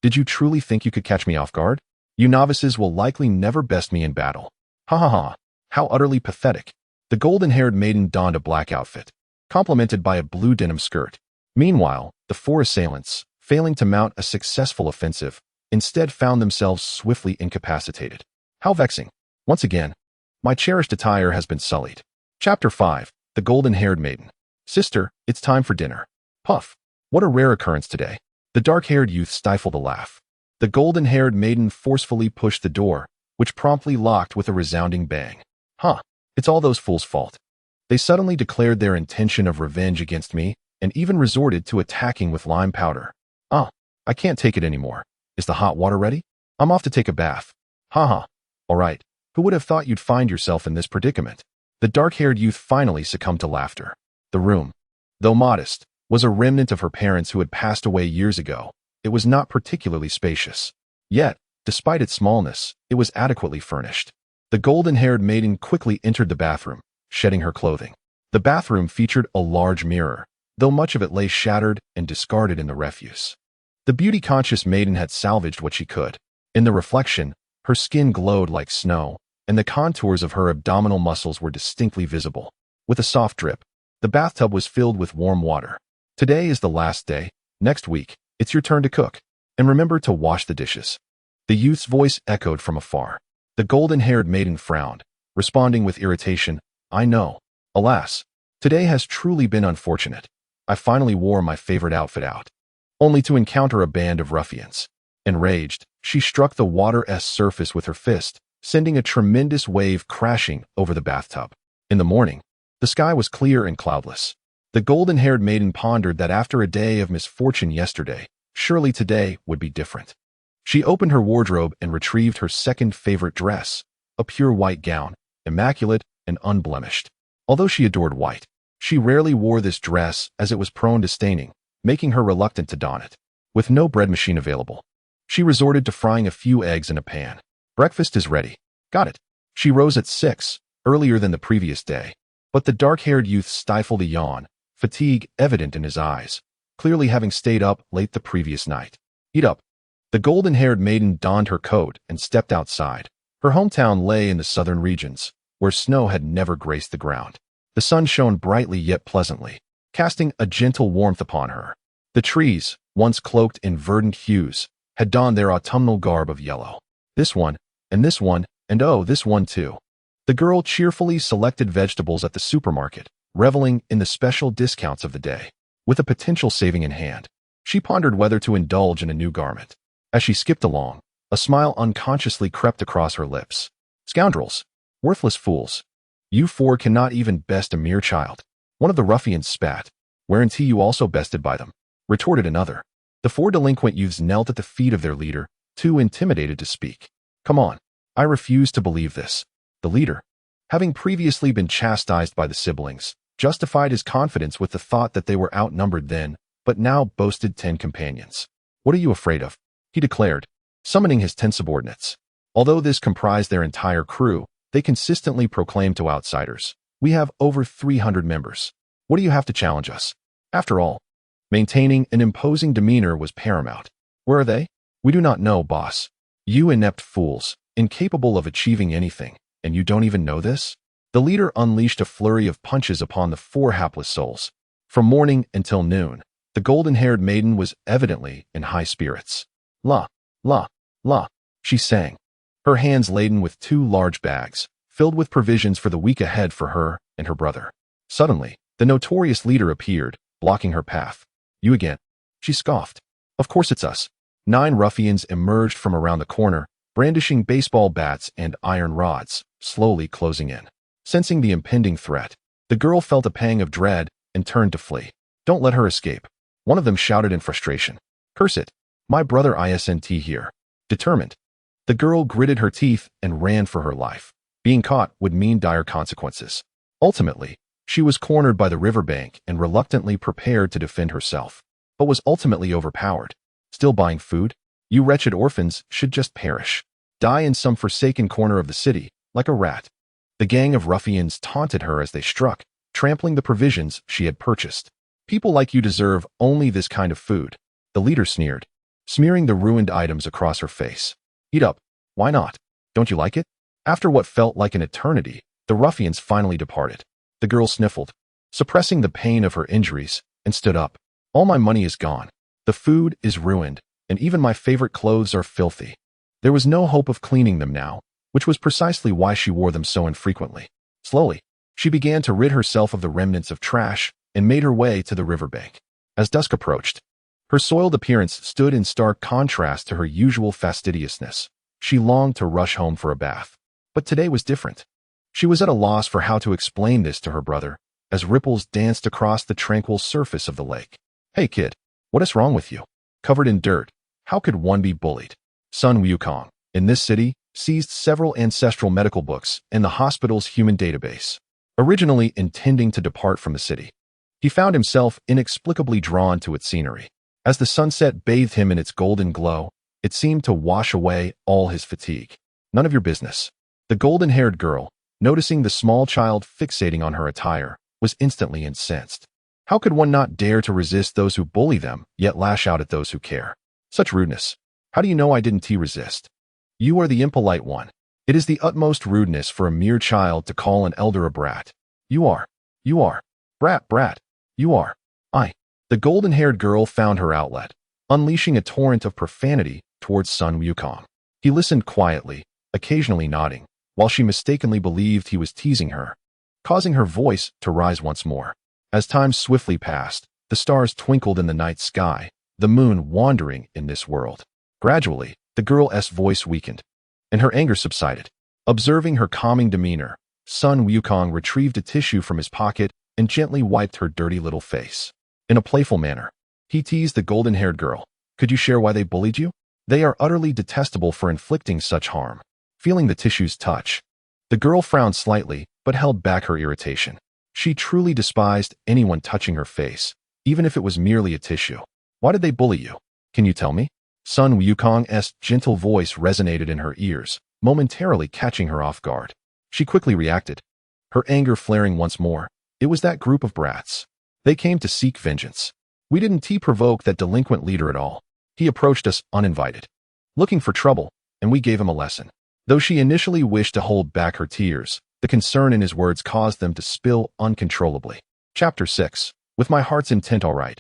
Speaker 1: Did you truly think you could catch me off guard? You novices will likely never best me in battle. Ha ha ha, how utterly pathetic. The golden-haired maiden donned a black outfit, complemented by a blue denim skirt. Meanwhile, the four assailants, failing to mount a successful offensive, instead found themselves swiftly incapacitated. How vexing. Once again, my cherished attire has been sullied. Chapter 5, The Golden-Haired Maiden. Sister, it's time for dinner. Puff. What a rare occurrence today. The dark-haired youth stifled a laugh. The golden-haired maiden forcefully pushed the door, which promptly locked with a resounding bang. Huh, it's all those fools' fault. They suddenly declared their intention of revenge against me, and even resorted to attacking with lime powder. I can't take it anymore. Is the hot water ready? I'm off to take a bath. Haha. All right. Who would have thought you'd find yourself in this predicament? The dark-haired youth finally succumbed to laughter. The room, though modest, was a remnant of her parents who had passed away years ago. It was not particularly spacious. Yet, despite its smallness, it was adequately furnished. The golden-haired maiden quickly entered the bathroom, shedding her clothing. The bathroom featured a large mirror, though much of it lay shattered and discarded in the refuse. The beauty-conscious maiden had salvaged what she could. In the reflection, her skin glowed like snow, and the contours of her abdominal muscles were distinctly visible. With a soft drip, the bathtub was filled with warm water. Today is the last day. Next week, it's your turn to cook. And remember to wash the dishes. The youth's voice echoed from afar. The golden-haired maiden frowned, responding with irritation, I know. Alas, today has truly been unfortunate. I finally wore my favorite outfit out, only to encounter a band of ruffians. Enraged, she struck the water's surface with her fist, sending a tremendous wave crashing over the bathtub. In the morning, the sky was clear and cloudless. The golden-haired maiden pondered that after a day of misfortune yesterday, surely today would be different. She opened her wardrobe and retrieved her second favorite dress, a pure white gown, immaculate and unblemished. Although she adored white, she rarely wore this dress as it was prone to staining, making her reluctant to don it. With no bread machine available, she resorted to frying a few eggs in a pan. Breakfast is ready. Got it. She rose at 6, earlier than the previous day. But the dark-haired youth stifled a yawn, fatigue evident in his eyes, clearly having stayed up late the previous night. Eat up. The golden-haired maiden donned her coat and stepped outside. Her hometown lay in the southern regions, where snow had never graced the ground. The sun shone brightly yet pleasantly, casting a gentle warmth upon her. The trees, once cloaked in verdant hues, had donned their autumnal garb of yellow. This one, and this one, and oh, this one too. The girl cheerfully selected vegetables at the supermarket, reveling in the special discounts of the day. With a potential saving in hand, she pondered whether to indulge in a new garment. As she skipped along, a smile unconsciously crept across her lips. Scoundrels! Worthless fools! You four cannot even best a mere child. One of the ruffians spat. Weren't you also bested by them? Retorted another. The four delinquent youths knelt at the feet of their leader, too intimidated to speak. Come on. I refuse to believe this. The leader, Having previously been chastised by the siblings, justified his confidence with the thought that they were outnumbered then, but now boasted 10 companions. "What are you afraid of?" he declared, summoning his 10 subordinates. Although this comprised their entire crew, they consistently proclaimed to outsiders, "We have over 300 members. What do you have to challenge us?" After all, maintaining an imposing demeanor was paramount. "Where are they?" "We do not know, boss. You inept fools, incapable of achieving anything, and you don't even know this?" The leader unleashed a flurry of punches upon the 4 hapless souls. From morning until noon, the golden-haired maiden was evidently in high spirits. "La, la, la," she sang, her hands laden with 2 large bags, filled with provisions for the week ahead for her and her brother. Suddenly, the notorious leader appeared, blocking her path. "You again?" she scoffed. "Of course it's us." 9 ruffians emerged from around the corner, brandishing baseball bats and iron rods, slowly closing in. Sensing the impending threat, the girl felt a pang of dread and turned to flee. "Don't let her escape," one of them shouted in frustration. "Curse it, my brother isn't here." Determined, the girl gritted her teeth and ran for her life. Being caught would mean dire consequences. Ultimately, she was cornered by the riverbank and reluctantly prepared to defend herself, but was ultimately overpowered. "Still buying food? You wretched orphans should just perish. Die in some forsaken corner of the city, like a rat." The gang of ruffians taunted her as they struck, trampling the provisions she had purchased. "People like you deserve only this kind of food," the leader sneered, smearing the ruined items across her face. "Eat up. Why not? Don't you like it?" After what felt like an eternity, the ruffians finally departed. The girl sniffled, suppressing the pain of her injuries, and stood up. "All my money is gone. The food is ruined, and even my favorite clothes are filthy." There was no hope of cleaning them now, which was precisely why she wore them so infrequently. Slowly, she began to rid herself of the remnants of trash and made her way to the riverbank. As dusk approached, her soiled appearance stood in stark contrast to her usual fastidiousness. She longed to rush home for a bath. But today was different. She was at a loss for how to explain this to her brother, as ripples danced across the tranquil surface of the lake. "Hey kid, what is wrong with you? Covered in dirt, how could one be bullied?" Sun Wukong, in this city, seized several ancestral medical books and the hospital's human database. Originally intending to depart from the city, he found himself inexplicably drawn to its scenery. As the sunset bathed him in its golden glow, it seemed to wash away all his fatigue. "None of your business." The golden-haired girl, noticing the small child fixating on her attire, was instantly incensed. How could one not dare to resist those who bully them, yet lash out at those who care? Such rudeness. "How do you know I didn't resist?" "You are the impolite one. It is the utmost rudeness for a mere child to call an elder a brat." You are. Brat. You are. I." The golden-haired girl found her outlet, unleashing a torrent of profanity towards Sun Wukong. He listened quietly, occasionally nodding, while she mistakenly believed he was teasing her, causing her voice to rise once more. As time swiftly passed, the stars twinkled in the night sky, the moon wandering in this world. Gradually, the girl's voice weakened, and her anger subsided. Observing her calming demeanor, Sun Wukong retrieved a tissue from his pocket and gently wiped her dirty little face. In a playful manner, he teased the golden-haired girl. "Could you share why they bullied you? They are utterly detestable for inflicting such harm." Feeling the tissue's touch, the girl frowned slightly but held back her irritation. She truly despised anyone touching her face, even if it was merely a tissue. "Why did they bully you? Can you tell me?" Sun Wukong's gentle voice resonated in her ears, momentarily catching her off guard. She quickly reacted, her anger flaring once more. "It was that group of brats. They came to seek vengeance. We didn't provoke that delinquent leader at all. He approached us uninvited, looking for trouble, and we gave him a lesson." Though she initially wished to hold back her tears, the concern in his words caused them to spill uncontrollably. Chapter 6. With my heart's intent, all right,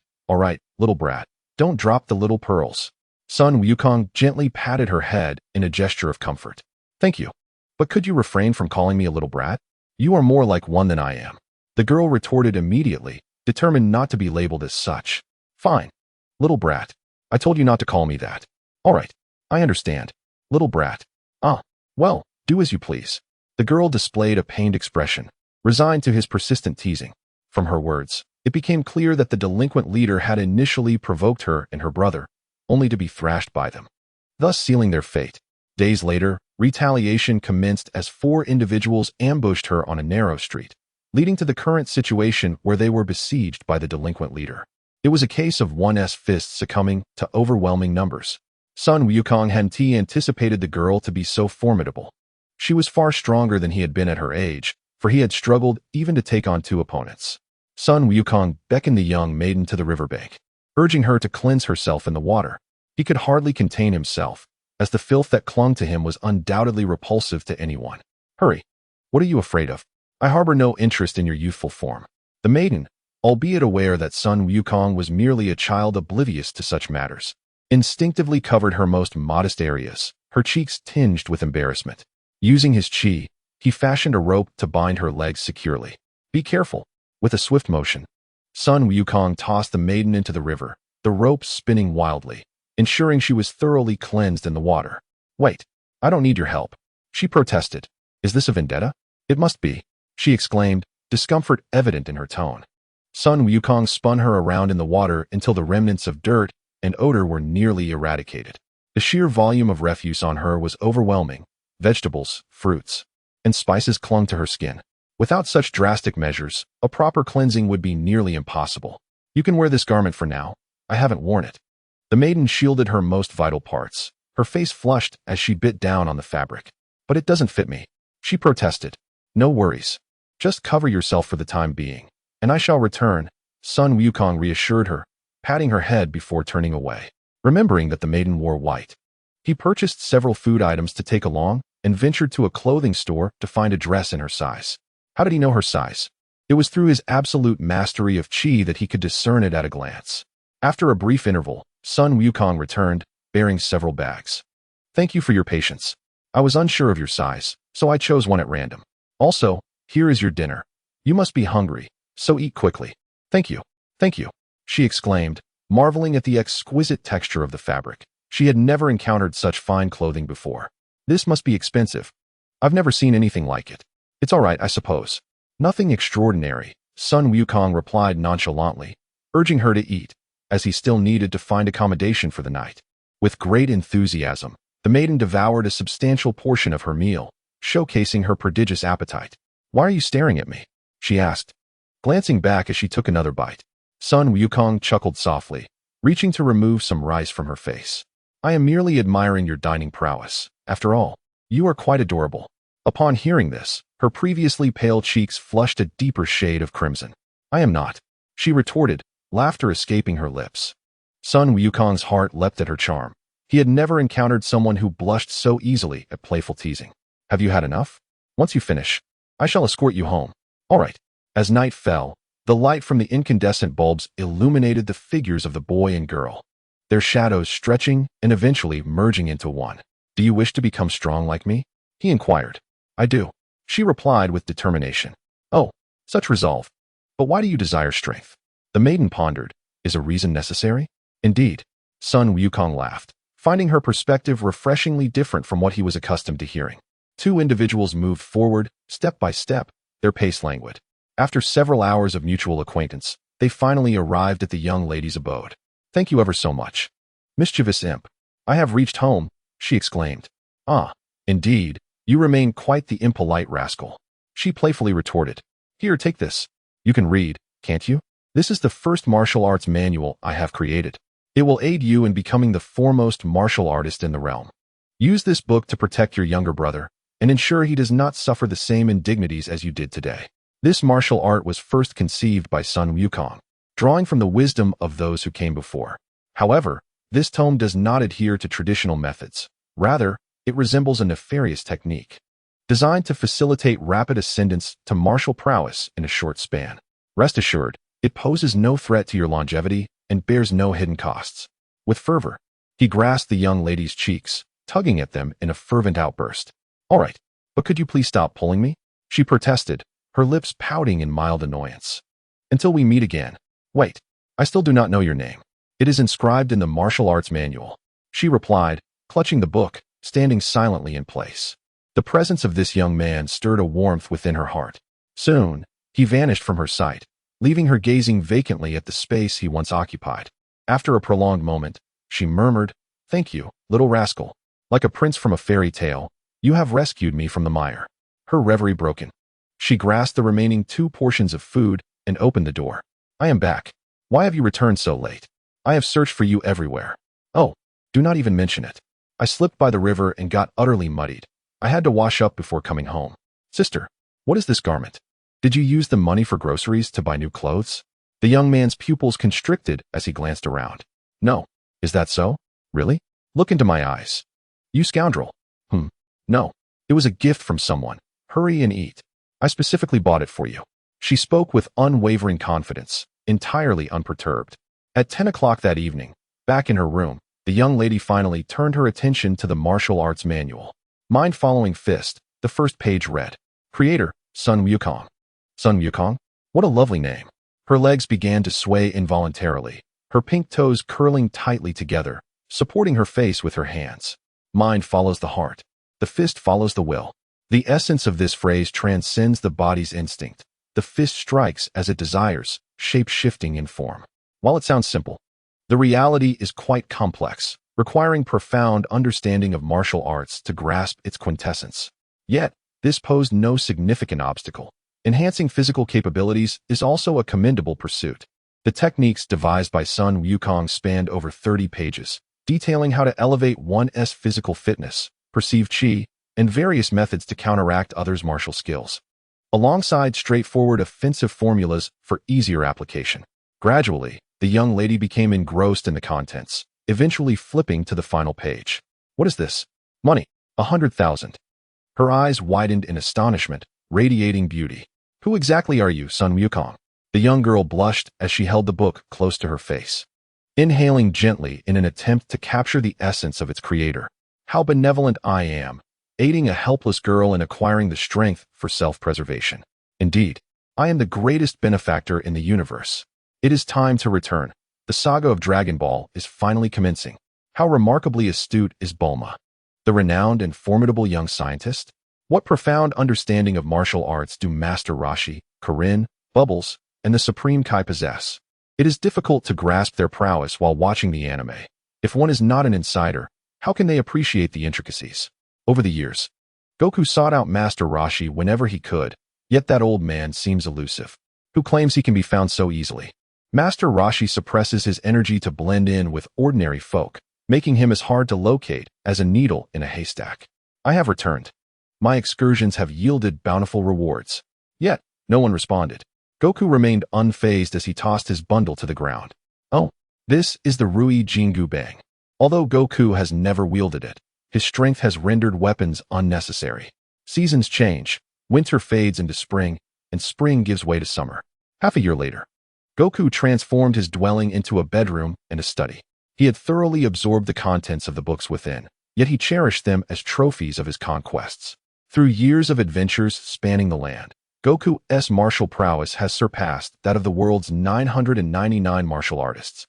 Speaker 1: little brat. Don't drop the little pearls. Sun Wukong gently patted her head in a gesture of comfort. "Thank you. But could you refrain from calling me a little brat? You are more like one than I am." The girl retorted immediately, determined not to be labeled as such. "Fine. Little brat. I told you not to call me that." "All right. I understand. Little brat. Ah. Well, do as you please." The girl displayed a pained expression, resigned to his persistent teasing. From her words, it became clear that the delinquent leader had initially provoked her and her brother, only to be thrashed by them, thus sealing their fate. Days later, Retaliation commenced as 4 individuals ambushed her on a narrow street, leading to the current situation where they were besieged by the delinquent leader. It was a case of one's fist succumbing to overwhelming numbers. Sun Wukong hadn't anticipated the girl to be so formidable. She was far stronger than he had been at her age, for he had struggled even to take on 2 opponents. Sun Wukong beckoned the young maiden to the riverbank, urging her to cleanse herself in the water. He could hardly contain himself, as the filth that clung to him was undoubtedly repulsive to anyone. Hurry! What are you afraid of? I harbor no interest in your youthful form. The maiden, albeit aware that Sun Wukong was merely a child oblivious to such matters, instinctively covered her most modest areas, her cheeks tinged with embarrassment. Using his chi, he fashioned a rope to bind her legs securely. Be careful. With a swift motion, Sun Wukong tossed the maiden into the river, the rope spinning wildly, ensuring she was thoroughly cleansed in the water. Wait, I don't need your help, she protested. Is this a vendetta? It must be, she exclaimed, discomfort evident in her tone. Sun Wukong spun her around in the water until the remnants of dirt and odor were nearly eradicated. The sheer volume of refuse on her was overwhelming. Vegetables, fruits, and spices clung to her skin. Without such drastic measures, a proper cleansing would be nearly impossible. You can wear this garment for now. I haven't worn it. The maiden shielded her most vital parts. Her face flushed as she bit down on the fabric. But it doesn't fit me, she protested. No worries. Just cover yourself for the time being, and I shall return, Sun Wukong reassured her, patting her head before turning away. Remembering that the maiden wore white, he purchased several food items to take along and ventured to a clothing store to find a dress in her size. How did he know her size? It was through his absolute mastery of chi that he could discern it at a glance. After a brief interval, Sun Wukong returned, bearing several bags. Thank you for your patience. I was unsure of your size, so I chose one at random. Also, here is your dinner. You must be hungry, so eat quickly. Thank you, she exclaimed, marveling at the exquisite texture of the fabric. She had never encountered such fine clothing before. This must be expensive. I've never seen anything like it. It's all right, I suppose. Nothing extraordinary, Sun Wukong replied nonchalantly, urging her to eat, as he still needed to find accommodation for the night. With great enthusiasm, the maiden devoured a substantial portion of her meal, showcasing her prodigious appetite. Why are you staring at me? She asked, glancing back as she took another bite. Sun Wukong chuckled softly, reaching to remove some rice from her face. I am merely admiring your dining prowess. After all, you are quite adorable. Upon hearing this, her previously pale cheeks flushed a deeper shade of crimson. I am not, she retorted, laughter escaping her lips. Sun Wukong's heart leapt at her charm. He had never encountered someone who blushed so easily at playful teasing. Have you had enough? Once you finish, I shall escort you home. All right. As night fell, the light from the incandescent bulbs illuminated the figures of the boy and girl, their shadows stretching and eventually merging into one. Do you wish to become strong like me? He inquired. I do, she replied with determination. Oh, such resolve. But why do you desire strength? The maiden pondered. Is a reason necessary? Indeed, Sun Wukong laughed, finding her perspective refreshingly different from what he was accustomed to hearing. 2 individuals moved forward, step by step, their pace languid. After several hours of mutual acquaintance, they finally arrived at the young lady's abode. Thank you ever so much. Mischievous imp. I have reached home, she exclaimed. Ah, indeed, you remain quite the impolite rascal, she playfully retorted. Here, take this. You can read, can't you? This is the first martial arts manual I have created. It will aid you in becoming the foremost martial artist in the realm. Use this book to protect your younger brother and ensure he does not suffer the same indignities as you did today. This martial art was first conceived by Sun Wukong, drawing from the wisdom of those who came before. However, this tome does not adhere to traditional methods. Rather, it resembles a nefarious technique, designed to facilitate rapid ascendance to martial prowess in a short span. Rest assured, it poses no threat to your longevity and bears no hidden costs. With fervor, he grasped the young lady's cheeks, tugging at them in a fervent outburst. All right, but could you please stop pulling me? She protested, her lips pouting in mild annoyance. Until we meet again. Wait, I still do not know your name. It is inscribed in the martial arts manual, she replied, clutching the book, standing silently in place. The presence of this young man stirred a warmth within her heart. Soon, he vanished from her sight, leaving her gazing vacantly at the space he once occupied. After a prolonged moment, she murmured, Thank you, little rascal. Like a prince from a fairy tale, You have rescued me from the mire. Her reverie broken. She grasped the remaining 2 portions of food and opened the door. I am back. Why have you returned so late? I have searched for you everywhere. Oh, do not even mention it. I slipped by the river and got utterly muddied. I had to wash up before coming home. Sister, what is this garment? Did you use the money for groceries to buy new clothes? The young man's pupils constricted as he glanced around. No. Is that so? Really? Look into my eyes. You scoundrel. No. It was a gift from someone. Hurry and eat. I specifically bought it for you. She spoke with unwavering confidence, entirely unperturbed. At 10 o'clock that evening, back in her room, the young lady finally turned her attention to the martial arts manual. Mind following fist, the first page read, Creator, Sun Wukong. Sun Wukong? What a lovely name. Her legs began to sway involuntarily, her pink toes curling tightly together, supporting her face with her hands. Mind follows the heart. The fist follows the will. The essence of this phrase transcends the body's instinct. The fist strikes as it desires, shape-shifting in form. While it sounds simple, the reality is quite complex, requiring profound understanding of martial arts to grasp its quintessence. Yet, this posed no significant obstacle. Enhancing physical capabilities is also a commendable pursuit. The techniques devised by Sun Wukong spanned over 30 pages, detailing how to elevate one's physical fitness, perceive chi, and various methods to counteract others' martial skills, alongside straightforward offensive formulas for easier application. Gradually, the young lady became engrossed in the contents, eventually flipping to the final page. What is this? Money. 100,000. Her eyes widened in astonishment, radiating beauty. Who exactly are you, Sun Wukong? The young girl blushed as she held the book close to her face, inhaling gently in an attempt to capture the essence of its creator. How benevolent I am, aiding a helpless girl in acquiring the strength for self-preservation. Indeed, I am the greatest benefactor in the universe. It is time to return. The saga of Dragon Ball is finally commencing. How remarkably astute is Bulma, the renowned and formidable young scientist? What profound understanding of martial arts do Master Roshi, Kirin, Bubbles, and the Supreme Kai possess? It is difficult to grasp their prowess while watching the anime. If one is not an insider, how can they appreciate the intricacies? Over the years, Goku sought out Master Roshi whenever he could, yet that old man seems elusive. Who claims he can be found so easily? Master Roshi suppresses his energy to blend in with ordinary folk, making him as hard to locate as a needle in a haystack. I have returned. My excursions have yielded bountiful rewards. Yet, no one responded. Goku remained unfazed as he tossed his bundle to the ground. Oh, this is the Rui Jingu Bang. Although Goku has never wielded it, his strength has rendered weapons unnecessary. Seasons change, winter fades into spring, and spring gives way to summer. Half a year later, Goku transformed his dwelling into a bedroom and a study. He had thoroughly absorbed the contents of the books within, yet he cherished them as trophies of his conquests. Through years of adventures spanning the land, Goku's martial prowess has surpassed that of the world's 999 martial artists,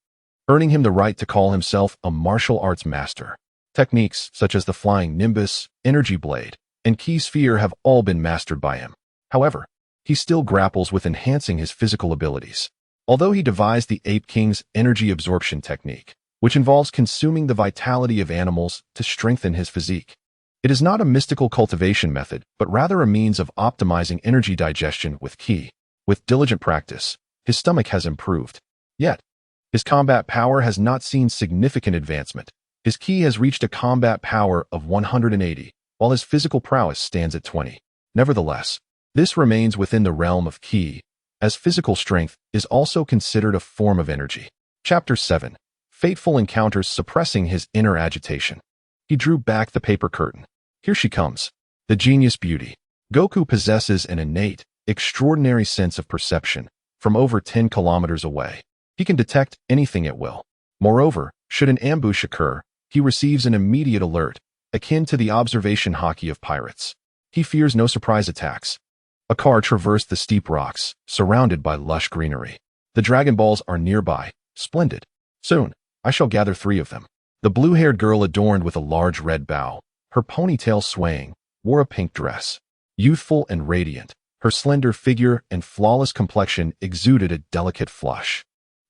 Speaker 1: earning him the right to call himself a martial arts master. Techniques such as the flying nimbus, energy blade, and ki sphere have all been mastered by him. However, he still grapples with enhancing his physical abilities. Although he devised the Ape King's energy absorption technique, which involves consuming the vitality of animals to strengthen his physique, it is not a mystical cultivation method, but rather a means of optimizing energy digestion with ki. With diligent practice, his stomach has improved. Yet, his combat power has not seen significant advancement. His ki has reached a combat power of 180, while his physical prowess stands at 20. Nevertheless, this remains within the realm of ki, as physical strength is also considered a form of energy. Chapter 7. Fateful encounters suppressing his inner agitation. He drew back the paper curtain. Here she comes. The genius beauty. Goku possesses an innate, extraordinary sense of perception from over 10 kilometers away. He can detect anything at will. Moreover, should an ambush occur, he receives an immediate alert, akin to the observation hockey of pirates. He fears no surprise attacks. A car traversed the steep rocks, surrounded by lush greenery. The Dragon Balls are nearby. Splendid. Soon, I shall gather 3 of them. The blue-haired girl adorned with a large red bow, her ponytail swaying, wore a pink dress. Youthful and radiant, her slender figure and flawless complexion exuded a delicate flush.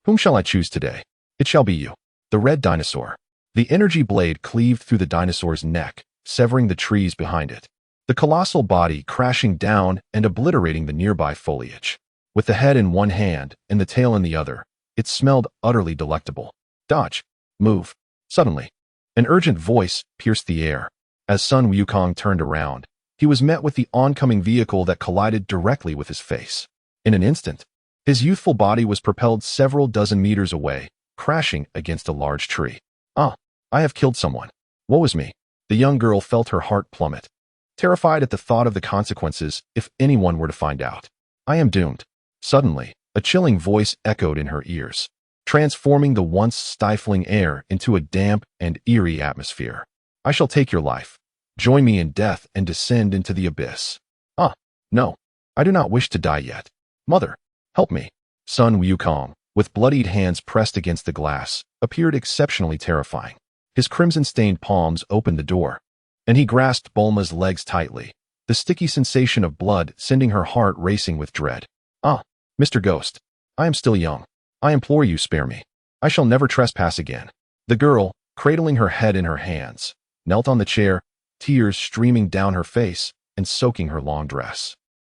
Speaker 1: Whom shall I choose today? It shall be you. The red dinosaur. The energy blade cleaved through the dinosaur's neck, severing the trees behind it. The colossal body crashing down and obliterating the nearby foliage. With the head in one hand and the tail in the other, it smelled utterly delectable. Dodge. Move. Suddenly, an urgent voice pierced the air. As Sun Wukong turned around, he was met with the oncoming vehicle that collided directly with his face. In an instant, his youthful body was propelled several dozen meters away, crashing against a large tree. Ah, I have killed someone. Woe is me. The young girl felt her heart plummet, terrified at the thought of the consequences if anyone were to find out. I am doomed. Suddenly, a chilling voice echoed in her ears, transforming the once stifling air into a damp and eerie atmosphere. I shall take your life. Join me in death and descend into the abyss. Ah, no. I do not wish to die yet. Mother, help me. Sun Wukong, with bloodied hands pressed against the glass, appeared exceptionally terrifying. His crimson-stained palms opened the door, and he grasped Bulma's legs tightly, the sticky sensation of blood sending her heart racing with dread. Ah, Mr. Ghost, I am still young. I implore you, spare me. I shall never trespass again. The girl, cradling her head in her hands, knelt on the chair, tears streaming down her face and soaking her long dress.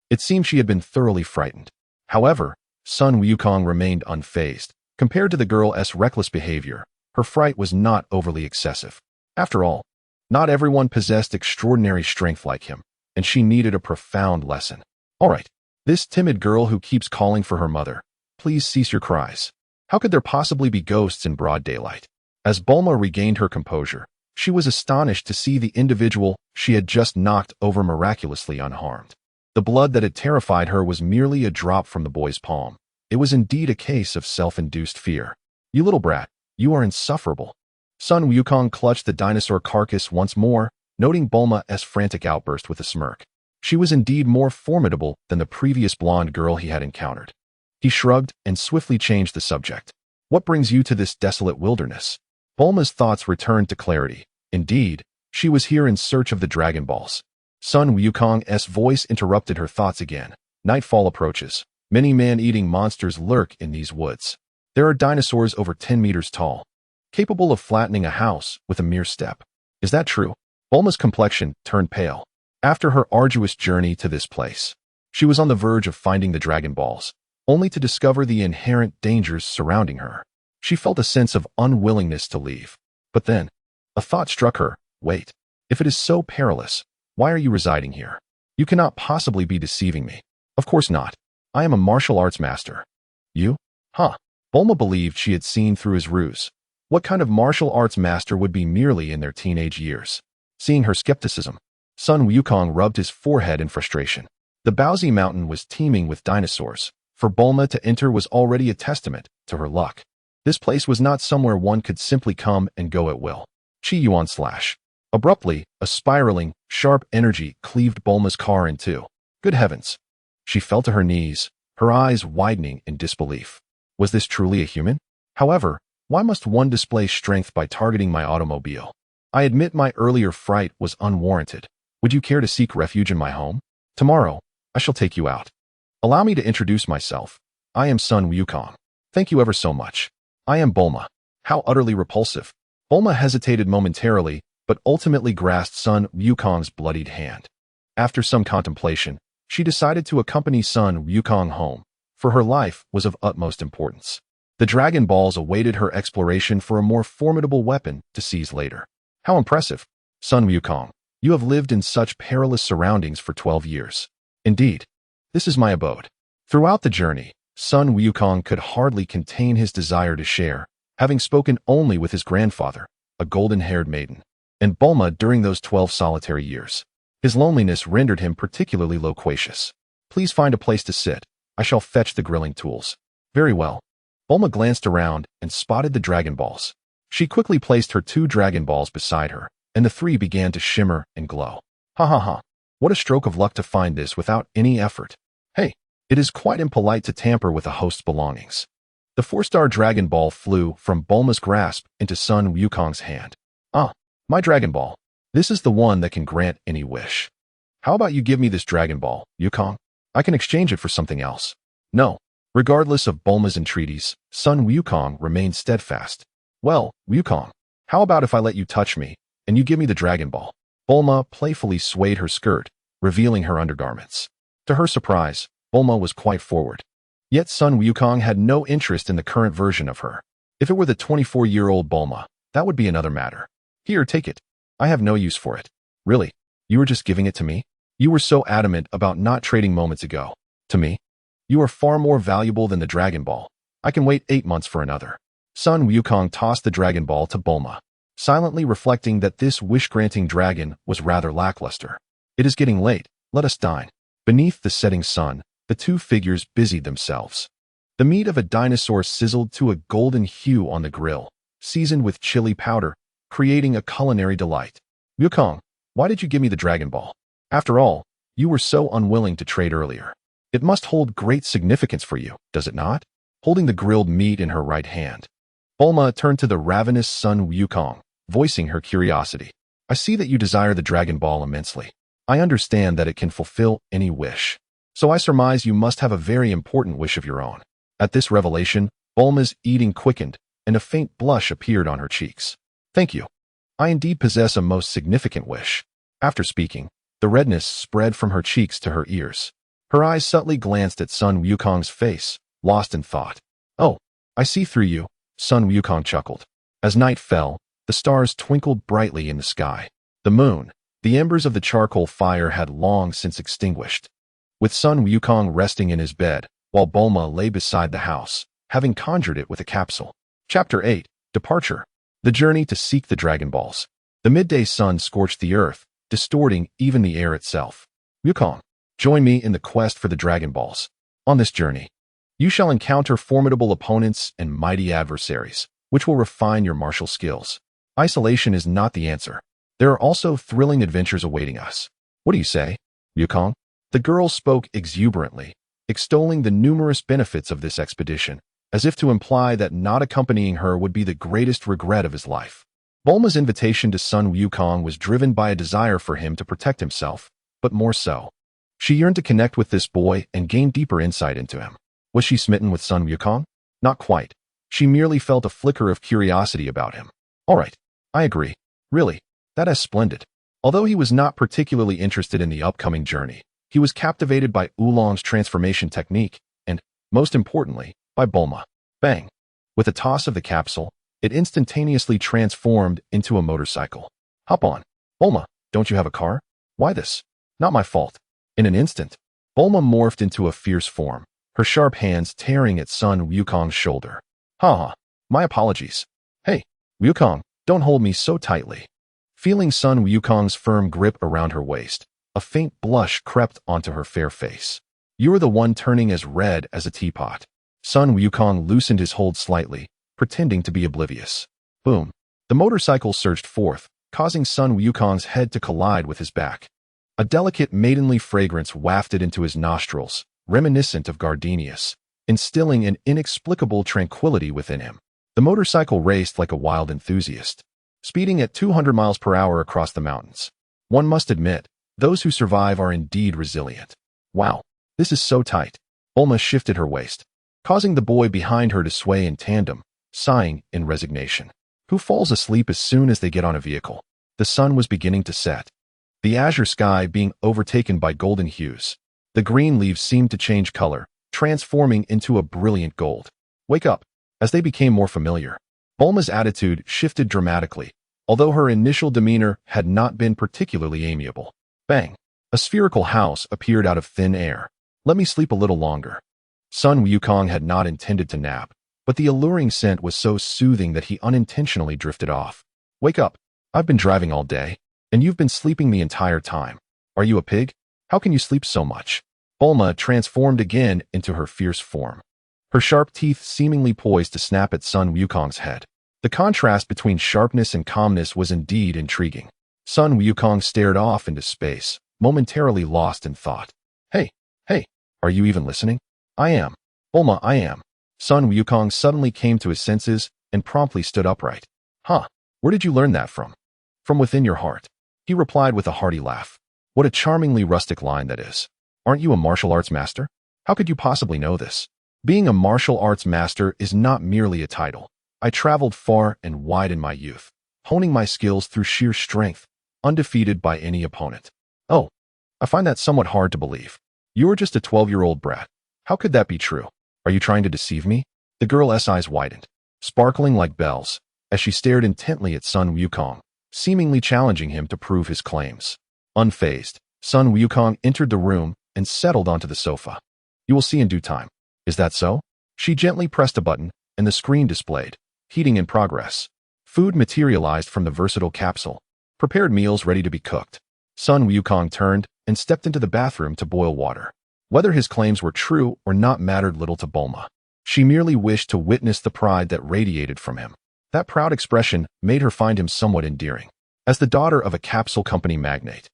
Speaker 1: It seemed she had been thoroughly frightened. However, Sun Wukong remained unfazed. Compared to the girl's reckless behavior, her fright was not overly excessive. After all, not everyone possessed extraordinary strength like him, and she needed a profound lesson. All right, this timid girl who keeps calling for her mother, please cease your cries. How could there possibly be ghosts in broad daylight? As Bulma regained her composure, she was astonished to see the individual she had just knocked over miraculously unharmed. The blood that had terrified her was merely a drop from the boy's palm. It was indeed a case of self-induced fear. You little brat, you are insufferable. Sun Wukong clutched the dinosaur carcass once more, noting Bulma's frantic outburst with a smirk. She was indeed more formidable than the previous blonde girl he had encountered. He shrugged and swiftly changed the subject. What brings you to this desolate wilderness? Bulma's thoughts returned to clarity. Indeed, she was here in search of the Dragon Balls. Sun Wukong's voice interrupted her thoughts again. Nightfall approaches. Many man-eating monsters lurk in these woods. There are dinosaurs over 10 meters tall, capable of flattening a house with a mere step. Is that true? Bulma's complexion turned pale. After her arduous journey to this place, she was on the verge of finding the Dragon Balls, only to discover the inherent dangers surrounding her. She felt a sense of unwillingness to leave. But then, a thought struck her. Wait, if it is so perilous, why are you residing here? You cannot possibly be deceiving me. Of course not. I am a martial arts master. You? Huh. Bulma believed she had seen through his ruse. What kind of martial arts master would be merely in their teenage years? Seeing her skepticism, Sun Wukong rubbed his forehead in frustration. The Baozi Mountain was teeming with dinosaurs. For Bulma to enter was already a testament to her luck. This place was not somewhere one could simply come and go at will. Chi Yuan slash. Abruptly, a spiraling, sharp energy cleaved Bulma's car in two. Good heavens. She fell to her knees, her eyes widening in disbelief. Was this truly a human? However, why must one display strength by targeting my automobile? I admit my earlier fright was unwarranted. Would you care to seek refuge in my home? Tomorrow, I shall take you out. Allow me to introduce myself. I am Sun Wukong. Thank you ever so much. I am Bulma. How utterly repulsive. Bulma hesitated momentarily, but ultimately grasped Sun Wukong's bloodied hand. After some contemplation, she decided to accompany Sun Wukong home, for her life was of utmost importance. The Dragon Balls awaited her exploration for a more formidable weapon to seize later. How impressive. Sun Wukong, you have lived in such perilous surroundings for 12 years. Indeed, this is my abode. Throughout the journey, Sun Wukong could hardly contain his desire to share, having spoken only with his grandfather, a golden-haired maiden, and Bulma during those 12 solitary years. His loneliness rendered him particularly loquacious. Please find a place to sit. I shall fetch the grilling tools. Very well. Bulma glanced around and spotted the Dragon Balls. She quickly placed her 2 Dragon Balls beside her, and the 3 began to shimmer and glow. Ha ha ha. What a stroke of luck to find this without any effort. Hey, it is quite impolite to tamper with a host's belongings. The 4-star Dragon Ball flew from Bulma's grasp into Sun Wukong's hand. Ah, my Dragon Ball. This is the one that can grant any wish. How about you give me this Dragon Ball, Wukong? I can exchange it for something else. No. Regardless of Bulma's entreaties, Sun Wukong remained steadfast. Well, Wukong, how about if I let you touch me, and you give me the Dragon Ball? Bulma playfully swayed her skirt, revealing her undergarments. To her surprise, Bulma was quite forward. Yet Sun Wukong had no interest in the current version of her. If it were the 24-year-old Bulma, that would be another matter. Here, take it. I have no use for it. Really? You were just giving it to me? You were so adamant about not trading moments ago. To me? You are far more valuable than the Dragon Ball. I can wait 8 months for another. Sun Wukong tossed the Dragon Ball to Bulma, silently reflecting that this wish-granting dragon was rather lackluster. It is getting late. Let us dine. Beneath the setting sun, the two figures busied themselves. The meat of a dinosaur sizzled to a golden hue on the grill, seasoned with chili powder, creating a culinary delight. Wukong, why did you give me the Dragon Ball? After all, you were so unwilling to trade earlier. It must hold great significance for you, does it not? Holding the grilled meat in her right hand, Bulma turned to the ravenous Sun Wukong, voicing her curiosity. I see that you desire the Dragon Ball immensely. I understand that it can fulfill any wish. So I surmise you must have a very important wish of your own. At this revelation, Bulma's eating quickened, and a faint blush appeared on her cheeks. Thank you. I indeed possess a most significant wish. After speaking, the redness spread from her cheeks to her ears. Her eyes subtly glanced at Sun Wukong's face, lost in thought. Oh, I see through you, Sun Wukong chuckled. As night fell, the stars twinkled brightly in the sky. The moon, the embers of the charcoal fire had long since extinguished. With Sun Wukong resting in his bed, while Bulma lay beside the house, having conjured it with a capsule. Chapter 8, Departure. The journey to seek the Dragon Balls. The midday sun scorched the earth, distorting even the air itself. Wukong, join me in the quest for the Dragon Balls. On this journey, you shall encounter formidable opponents and mighty adversaries, which will refine your martial skills. Isolation is not the answer. There are also thrilling adventures awaiting us. What do you say, Wukong? The girl spoke exuberantly, extolling the numerous benefits of this expedition, as if to imply that not accompanying her would be the greatest regret of his life. Bulma's invitation to Sun Wukong was driven by a desire for him to protect himself, but more so. She yearned to connect with this boy and gain deeper insight into him. Was she smitten with Sun Wukong? Not quite. She merely felt a flicker of curiosity about him. All right, I agree. Really, that is splendid. Although he was not particularly interested in the upcoming journey, he was captivated by Oolong's transformation technique and, most importantly, by Bulma. Bang! With a toss of the capsule, it instantaneously transformed into a motorcycle. Hop on. Bulma, don't you have a car? Why this? Not my fault. In an instant, Bulma morphed into a fierce form, her sharp hands tearing at Sun Wukong's shoulder. Ha! My apologies. Hey, Wukong, don't hold me so tightly. Feeling Sun Wukong's firm grip around her waist, a faint blush crept onto her fair face. You are the one turning as red as a teapot. Sun Wukong loosened his hold slightly, pretending to be oblivious. Boom. The motorcycle surged forth, causing Sun Wukong's head to collide with his back. A delicate maidenly fragrance wafted into his nostrils, reminiscent of gardenias, instilling an inexplicable tranquility within him. The motorcycle raced like a wild enthusiast, speeding at 200 miles per hour across the mountains. One must admit, those who survive are indeed resilient. Wow, this is so tight. Bulma shifted her waist, causing the boy behind her to sway in tandem, sighing in resignation. Who falls asleep as soon as they get on a vehicle? The sun was beginning to set, the azure sky being overtaken by golden hues. The green leaves seemed to change color, transforming into a brilliant gold. Wake up. As they became more familiar, Bulma's attitude shifted dramatically, although her initial demeanor had not been particularly amiable. Bang! A spherical house appeared out of thin air. Let me sleep a little longer. Sun Wukong had not intended to nap, but the alluring scent was so soothing that he unintentionally drifted off. Wake up. I've been driving all day, and you've been sleeping the entire time. Are you a pig? How can you sleep so much? Bulma transformed again into her fierce form, her sharp teeth seemingly poised to snap at Sun Wukong's head. The contrast between sharpness and calmness was indeed intriguing. Sun Wukong stared off into space, momentarily lost in thought. Hey, are you even listening? I am. Bulma, I am. Sun Wukong suddenly came to his senses and promptly stood upright. Huh, where did you learn that from? From within your heart. He replied with a hearty laugh. What a charmingly rustic line that is. Aren't you a martial arts master? How could you possibly know this? Being a martial arts master is not merely a title. I traveled far and wide in my youth, honing my skills through sheer strength, undefeated by any opponent. Oh, I find that somewhat hard to believe. You're just a 12-year-old brat. How could that be true? Are you trying to deceive me? The girl's eyes widened, sparkling like bells, as she stared intently at Sun Wukong, seemingly challenging him to prove his claims. Unfazed, Sun Wukong entered the room and settled onto the sofa. You will see in due time. Is that so? She gently pressed a button, and the screen displayed, heating in progress. Food materialized from the versatile capsule, prepared meals ready to be cooked. Sun Wukong turned and stepped into the bathroom to boil water. Whether his claims were true or not mattered little to Bulma. She merely wished to witness the pride that radiated from him. That proud expression made her find him somewhat endearing. As the daughter of a capsule company magnate,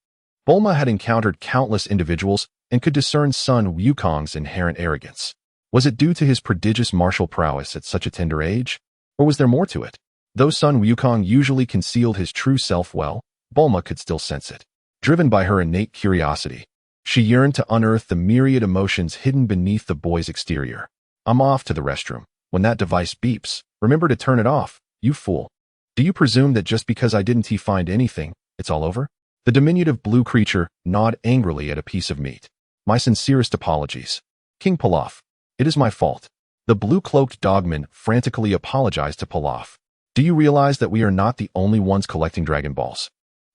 Speaker 1: Bulma had encountered countless individuals and could discern Sun Wukong's inherent arrogance. Was it due to his prodigious martial prowess at such a tender age? Or was there more to it? Though Sun Wukong usually concealed his true self well, Bulma could still sense it. Driven by her innate curiosity, she yearned to unearth the myriad emotions hidden beneath the boy's exterior. I'm off to the restroom. When that device beeps, remember to turn it off, you fool. Do you presume that just because I didn't find anything, it's all over? The diminutive blue creature gnawed angrily at a piece of meat. My sincerest apologies. King Pilaf. It is my fault. The blue-cloaked dogman frantically apologized to Pilaf. Do you realize that we are not the only ones collecting Dragon Balls?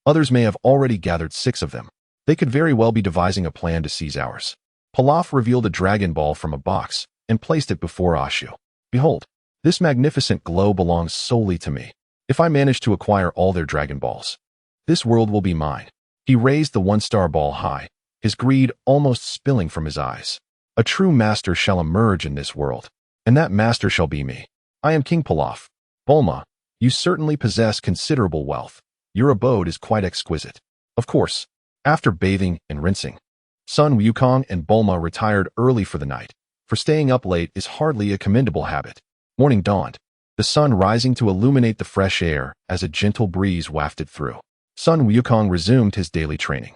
Speaker 1: Others may have already gathered 6 of them. They could very well be devising a plan to seize ours. Pilaf revealed a Dragon Ball from a box and placed it before Ashu. Behold, this magnificent glow belongs solely to me. If I manage to acquire all their Dragon Balls, this world will be mine. He raised the 1-star ball high, his greed almost spilling from his eyes. A true master shall emerge in this world, and that master shall be me. I am King Pilaf. Bulma, you certainly possess considerable wealth. Your abode is quite exquisite. Of course, after bathing and rinsing, Sun Wukong and Bulma retired early for the night, for staying up late is hardly a commendable habit. Morning dawned, the sun rising to illuminate the fresh air as a gentle breeze wafted through. Sun Wukong resumed his daily training.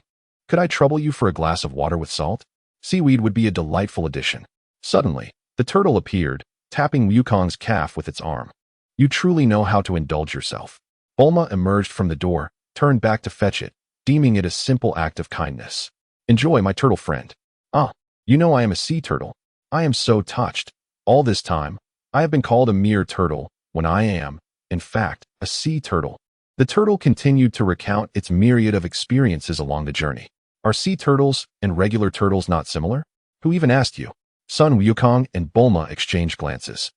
Speaker 1: Could I trouble you for a glass of water with salt? Seaweed would be a delightful addition. Suddenly, the turtle appeared, tapping Wukong's calf with its arm. You truly know how to indulge yourself. Bulma emerged from the door, turned back to fetch it, deeming it a simple act of kindness. Enjoy, my turtle friend. Ah, you know I am a sea turtle. I am so touched. All this time, I have been called a mere turtle, when I am, in fact, a sea turtle. The turtle continued to recount its myriad of experiences along the journey. Are sea turtles and regular turtles not similar? Who even asked you? Sun Wukong and Bulma exchanged glances,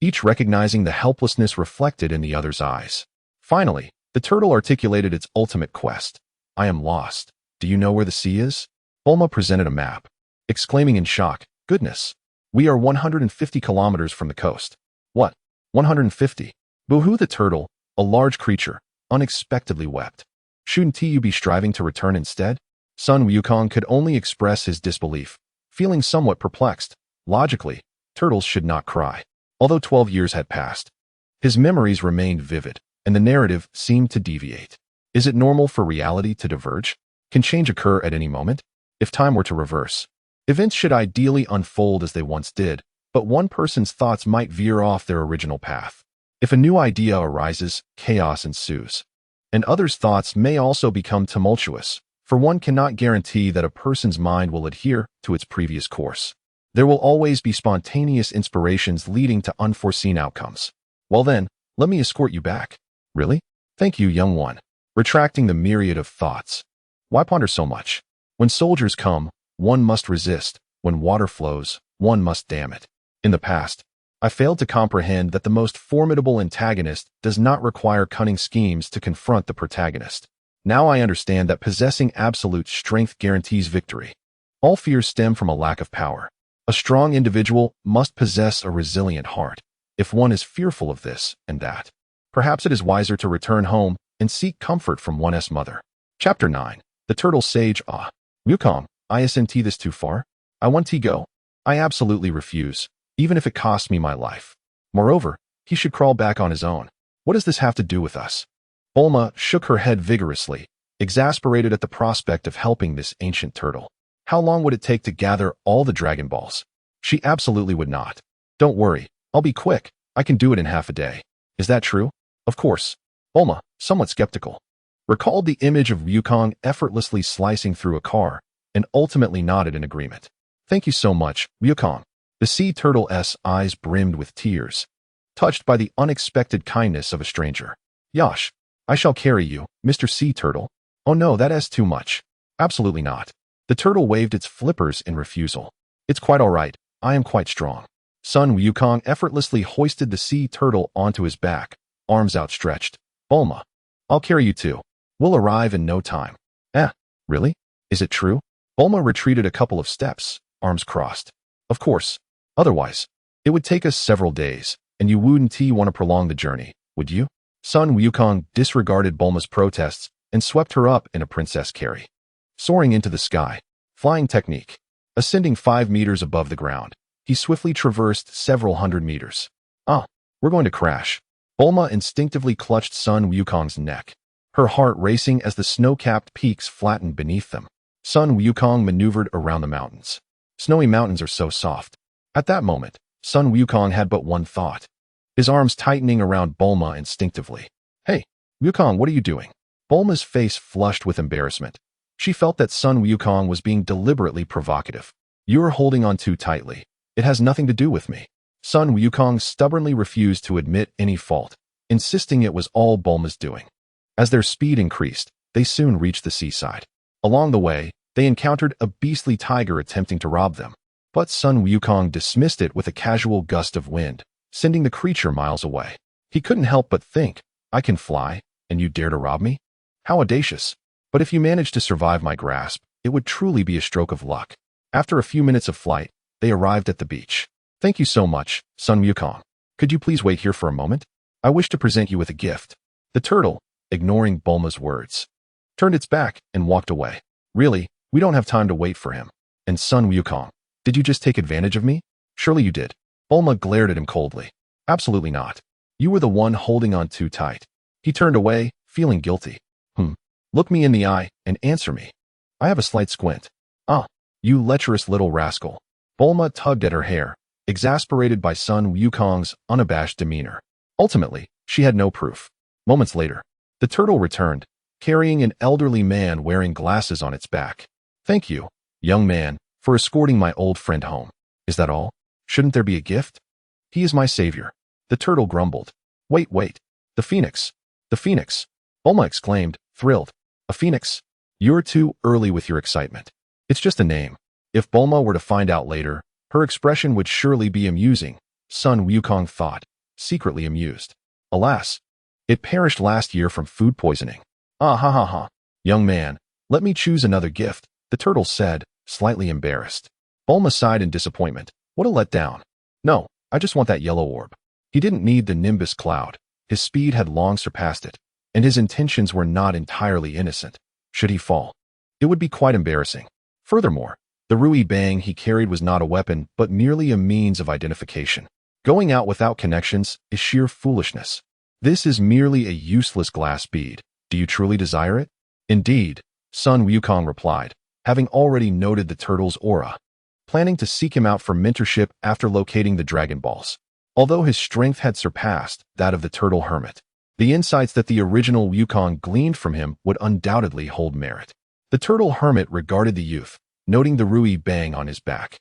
Speaker 1: each recognizing the helplessness reflected in the other's eyes. Finally, the turtle articulated its ultimate quest. I am lost. Do you know where the sea is? Bulma presented a map, exclaiming in shock, goodness, we are 150 kilometers from the coast. What? 150? Boo-hoo! The turtle, a large creature, unexpectedly wept. Shouldn't you be striving to return instead? Sun Wukong could only express his disbelief, feeling somewhat perplexed. Logically, turtles should not cry. Although 12 years had passed, his memories remained vivid, and the narrative seemed to deviate. Is it normal for reality to diverge? Can change occur at any moment? If time were to reverse, events should ideally unfold as they once did, but one person's thoughts might veer off their original path. If a new idea arises, chaos ensues. And others' thoughts may also become tumultuous, for one cannot guarantee that a person's mind will adhere to its previous course. There will always be spontaneous inspirations leading to unforeseen outcomes. Well then, let me escort you back. Really? Thank you, young one. Retracting the myriad of thoughts. Why ponder so much? When soldiers come, one must resist. When water flows, one must dam it. In the past, I failed to comprehend that the most formidable antagonist does not require cunning schemes to confront the protagonist. Now I understand that possessing absolute strength guarantees victory. All fears stem from a lack of power. A strong individual must possess a resilient heart. If one is fearful of this and that, perhaps it is wiser to return home and seek comfort from one's mother. Chapter 9. The Turtle Sage. Ah, Wukong, isn't this too far? I want to go. I absolutely refuse, even if it costs me my life. Moreover, he should crawl back on his own. What does this have to do with us? Bulma shook her head vigorously, exasperated at the prospect of helping this ancient turtle. How long would it take to gather all the Dragon Balls? She absolutely would not. Don't worry, I'll be quick. I can do it in half a day. Is that true? Of course. Bulma, somewhat skeptical. recalled the image of Wukong effortlessly slicing through a car, and ultimately nodded in agreement. Thank you so much, Wukong. The sea turtle's eyes brimmed with tears, touched by the unexpected kindness of a stranger. Yosh, I shall carry you, Mr. Sea Turtle. Oh no, that's too much. Absolutely not. The turtle waved its flippers in refusal. It's quite all right. I am quite strong. Sun Wukong effortlessly hoisted the sea turtle onto his back, arms outstretched. Bulma, I'll carry you too. We'll arrive in no time. Really? Is it true? Bulma retreated a couple of steps, arms crossed. Of course. Otherwise, it would take us several days, and you wouldn't want to prolong the journey, would you? Sun Wukong disregarded Bulma's protests and swept her up in a princess carry. Soaring into the sky. Flying technique. Ascending 5 meters above the ground, he swiftly traversed several hundred meters. We're going to crash. Bulma instinctively clutched Sun Wukong's neck, her heart racing as the snow-capped peaks flattened beneath them. Sun Wukong maneuvered around the mountains. Snowy mountains are so soft. At that moment, Sun Wukong had but one thought, his arms tightening around Bulma instinctively. Hey, Wukong, what are you doing? Bulma's face flushed with embarrassment. She felt that Sun Wukong was being deliberately provocative. You're holding on too tightly. It has nothing to do with me. Sun Wukong stubbornly refused to admit any fault, insisting it was all Bulma's doing. As their speed increased, they soon reached the seaside. Along the way, they encountered a beastly tiger attempting to rob them. But Sun Wukong dismissed it with a casual gust of wind, sending the creature miles away. He couldn't help but think, I can fly, and you dare to rob me? How audacious. But if you manage to survive my grasp, it would truly be a stroke of luck. After a few minutes of flight, they arrived at the beach. Thank you so much, Sun Wukong. Could you please wait here for a moment? I wish to present you with a gift. The turtle, ignoring Bulma's words, turned its back and walked away. Really, we don't have time to wait for him. And Sun Wukong, did you just take advantage of me? Surely you did. Bulma glared at him coldly. Absolutely not. You were the one holding on too tight. He turned away, feeling guilty. Look me in the eye and answer me. I have a slight squint. You lecherous little rascal. Bulma tugged at her hair, exasperated by Sun Wukong's unabashed demeanor. Ultimately, she had no proof. Moments later, the turtle returned, carrying an elderly man wearing glasses on its back. Thank you, young man, for escorting my old friend home. Is that all? Shouldn't there be a gift? He is my savior. The turtle grumbled. Wait. The phoenix. The phoenix. Bulma exclaimed, thrilled. A phoenix? You're too early with your excitement. It's just a name. If Bulma were to find out later, her expression would surely be amusing, Sun Wukong thought, secretly amused. Alas, it perished last year from food poisoning. Ha. Young man, let me choose another gift, the turtle said, slightly embarrassed. Bulma sighed in disappointment. What a letdown. No, I just want that yellow orb. He didn't need the Nimbus cloud. His speed had long surpassed it, and his intentions were not entirely innocent. Should he fall, it would be quite embarrassing. Furthermore, the Rui Bang he carried was not a weapon, but merely a means of identification. Going out without connections is sheer foolishness. This is merely a useless glass bead. Do you truly desire it? Indeed, Sun Wukong replied, having already noted the turtle's aura, planning to seek him out for mentorship after locating the Dragon Balls. Although his strength had surpassed that of the turtle hermit, the insights that the original Wukong gleaned from him would undoubtedly hold merit. The turtle hermit regarded the youth, noting the Rui Bang on his back,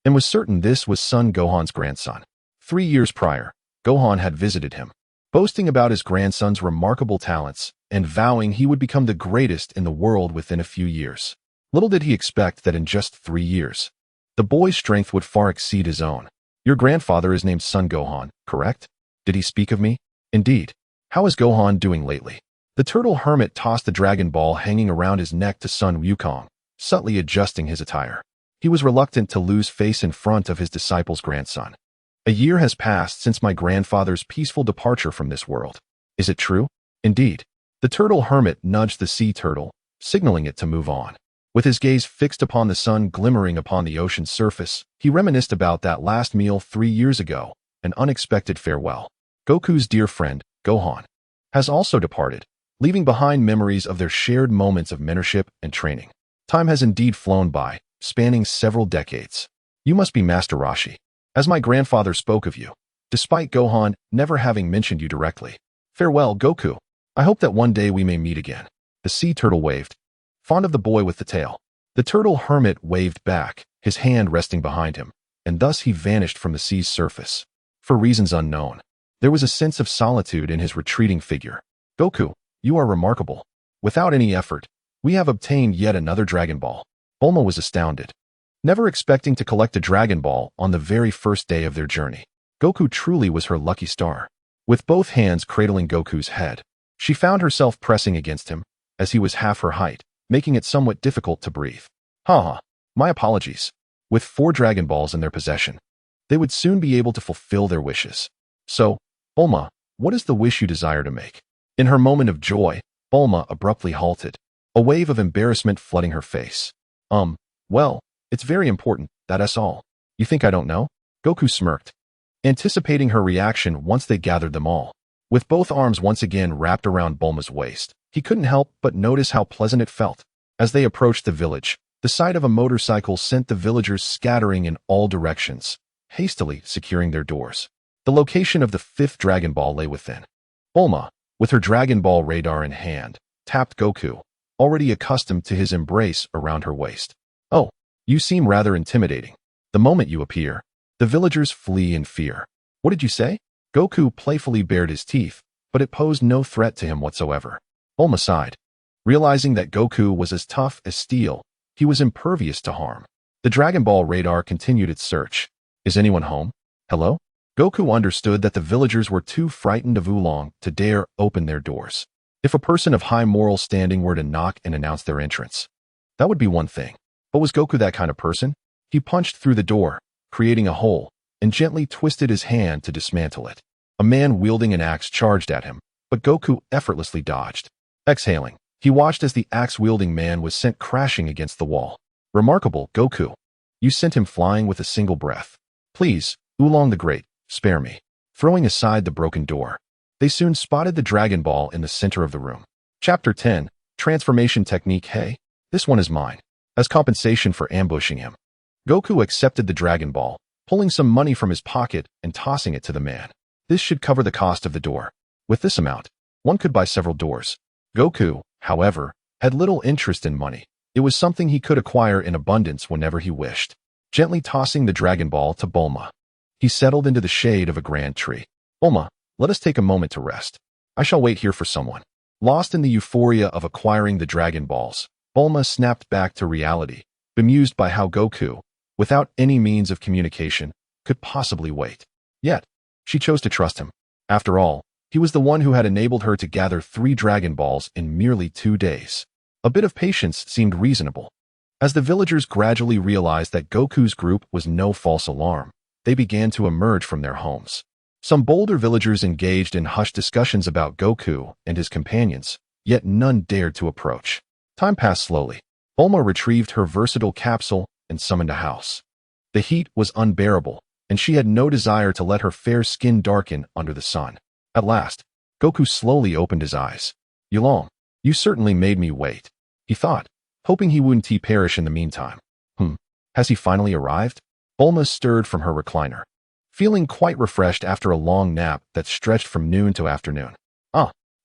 Speaker 1: and was certain this was son Gohan's grandson. 3 years prior, Gohan had visited him, boasting about his grandson's remarkable talents and vowing he would become the greatest in the world within a few years. Little did he expect that in just 3 years, the boy's strength would far exceed his own. Your grandfather is named Son Gohan, correct? Did he speak of me? Indeed. How is Gohan doing lately? The turtle hermit tossed the Dragon Ball hanging around his neck to Sun Wukong, subtly adjusting his attire. He was reluctant to lose face in front of his disciple's grandson. A year has passed since my grandfather's peaceful departure from this world. Is it true? Indeed. The turtle hermit nudged the sea turtle, signaling it to move on. With his gaze fixed upon the sun glimmering upon the ocean's surface, he reminisced about that last meal 3 years ago, an unexpected farewell. Goku's dear friend, Gohan, has also departed, leaving behind memories of their shared moments of mentorship and training. Time has indeed flown by, spanning several decades. You must be Master Roshi, as my grandfather spoke of you, despite Gohan never having mentioned you directly. Farewell, Goku. I hope that one day we may meet again. The sea turtle waved, fond of the boy with the tail. The turtle hermit waved back, his hand resting behind him, and thus he vanished from the sea's surface. For reasons unknown, there was a sense of solitude in his retreating figure. Goku, you are remarkable. Without any effort, we have obtained yet another Dragon Ball. Bulma was astounded, never expecting to collect a Dragon Ball on the very first day of their journey. Goku truly was her lucky star. With both hands cradling Goku's head, she found herself pressing against him, as he was half her height, making it somewhat difficult to breathe. Haha, my apologies. With 4 Dragon Balls in their possession, they would soon be able to fulfill their wishes. So, Bulma, what is the wish you desire to make? In her moment of joy, Bulma abruptly halted, a wave of embarrassment flooding her face. Well, it's very important, that's all. You think I don't know? Goku smirked, anticipating her reaction once they gathered them all. With both arms once again wrapped around Bulma's waist, he couldn't help but notice how pleasant it felt. As they approached the village, the sight of a motorcycle sent the villagers scattering in all directions, hastily securing their doors. The location of the 5th Dragon Ball lay within. Bulma, with her Dragon Ball radar in hand, tapped Goku, already accustomed to his embrace around her waist. Oh, you seem rather intimidating. The moment you appear, the villagers flee in fear. What did you say? Goku playfully bared his teeth, but it posed no threat to him whatsoever. Bulma sighed. Realizing that Goku was as tough as steel, he was impervious to harm. The Dragon Ball radar continued its search. Is anyone home? Hello? Goku understood that the villagers were too frightened of Oolong to dare open their doors. If a person of high moral standing were to knock and announce their entrance, that would be one thing. But was Goku that kind of person? He punched through the door, creating a hole, and gently twisted his hand to dismantle it. A man wielding an axe charged at him, but Goku effortlessly dodged. Exhaling, he watched as the axe-wielding man was sent crashing against the wall. Remarkable, Goku. You sent him flying with a single breath. Please, Oolong the Great, spare me. Throwing aside the broken door, they soon spotted the Dragon Ball in the center of the room. Chapter 10, Transformation Technique. Hey, this one is mine. As compensation for ambushing him, Goku accepted the Dragon Ball, pulling some money from his pocket and tossing it to the man. This should cover the cost of the door. With this amount, one could buy several doors. Goku, however, had little interest in money. It was something he could acquire in abundance whenever he wished. Gently tossing the Dragon Ball to Bulma, he settled into the shade of a grand tree. Bulma, let us take a moment to rest. I shall wait here for someone. Lost in the euphoria of acquiring the Dragon Balls, Bulma snapped back to reality, bemused by how Goku, without any means of communication, could possibly wait. Yet, she chose to trust him. After all, he was the one who had enabled her to gather 3 Dragon Balls in merely 2 days. A bit of patience seemed reasonable. As the villagers gradually realized that Goku's group was no false alarm, they began to emerge from their homes. Some bolder villagers engaged in hushed discussions about Goku and his companions, yet none dared to approach. Time passed slowly. Bulma retrieved her versatile capsule and summoned a house. The heat was unbearable, and she had no desire to let her fair skin darken under the sun. At last, Goku slowly opened his eyes. Oolong, you certainly made me wait, he thought, hoping he wouldn't perish in the meantime. Has he finally arrived? Bulma stirred from her recliner, feeling quite refreshed after a long nap that stretched from noon to afternoon.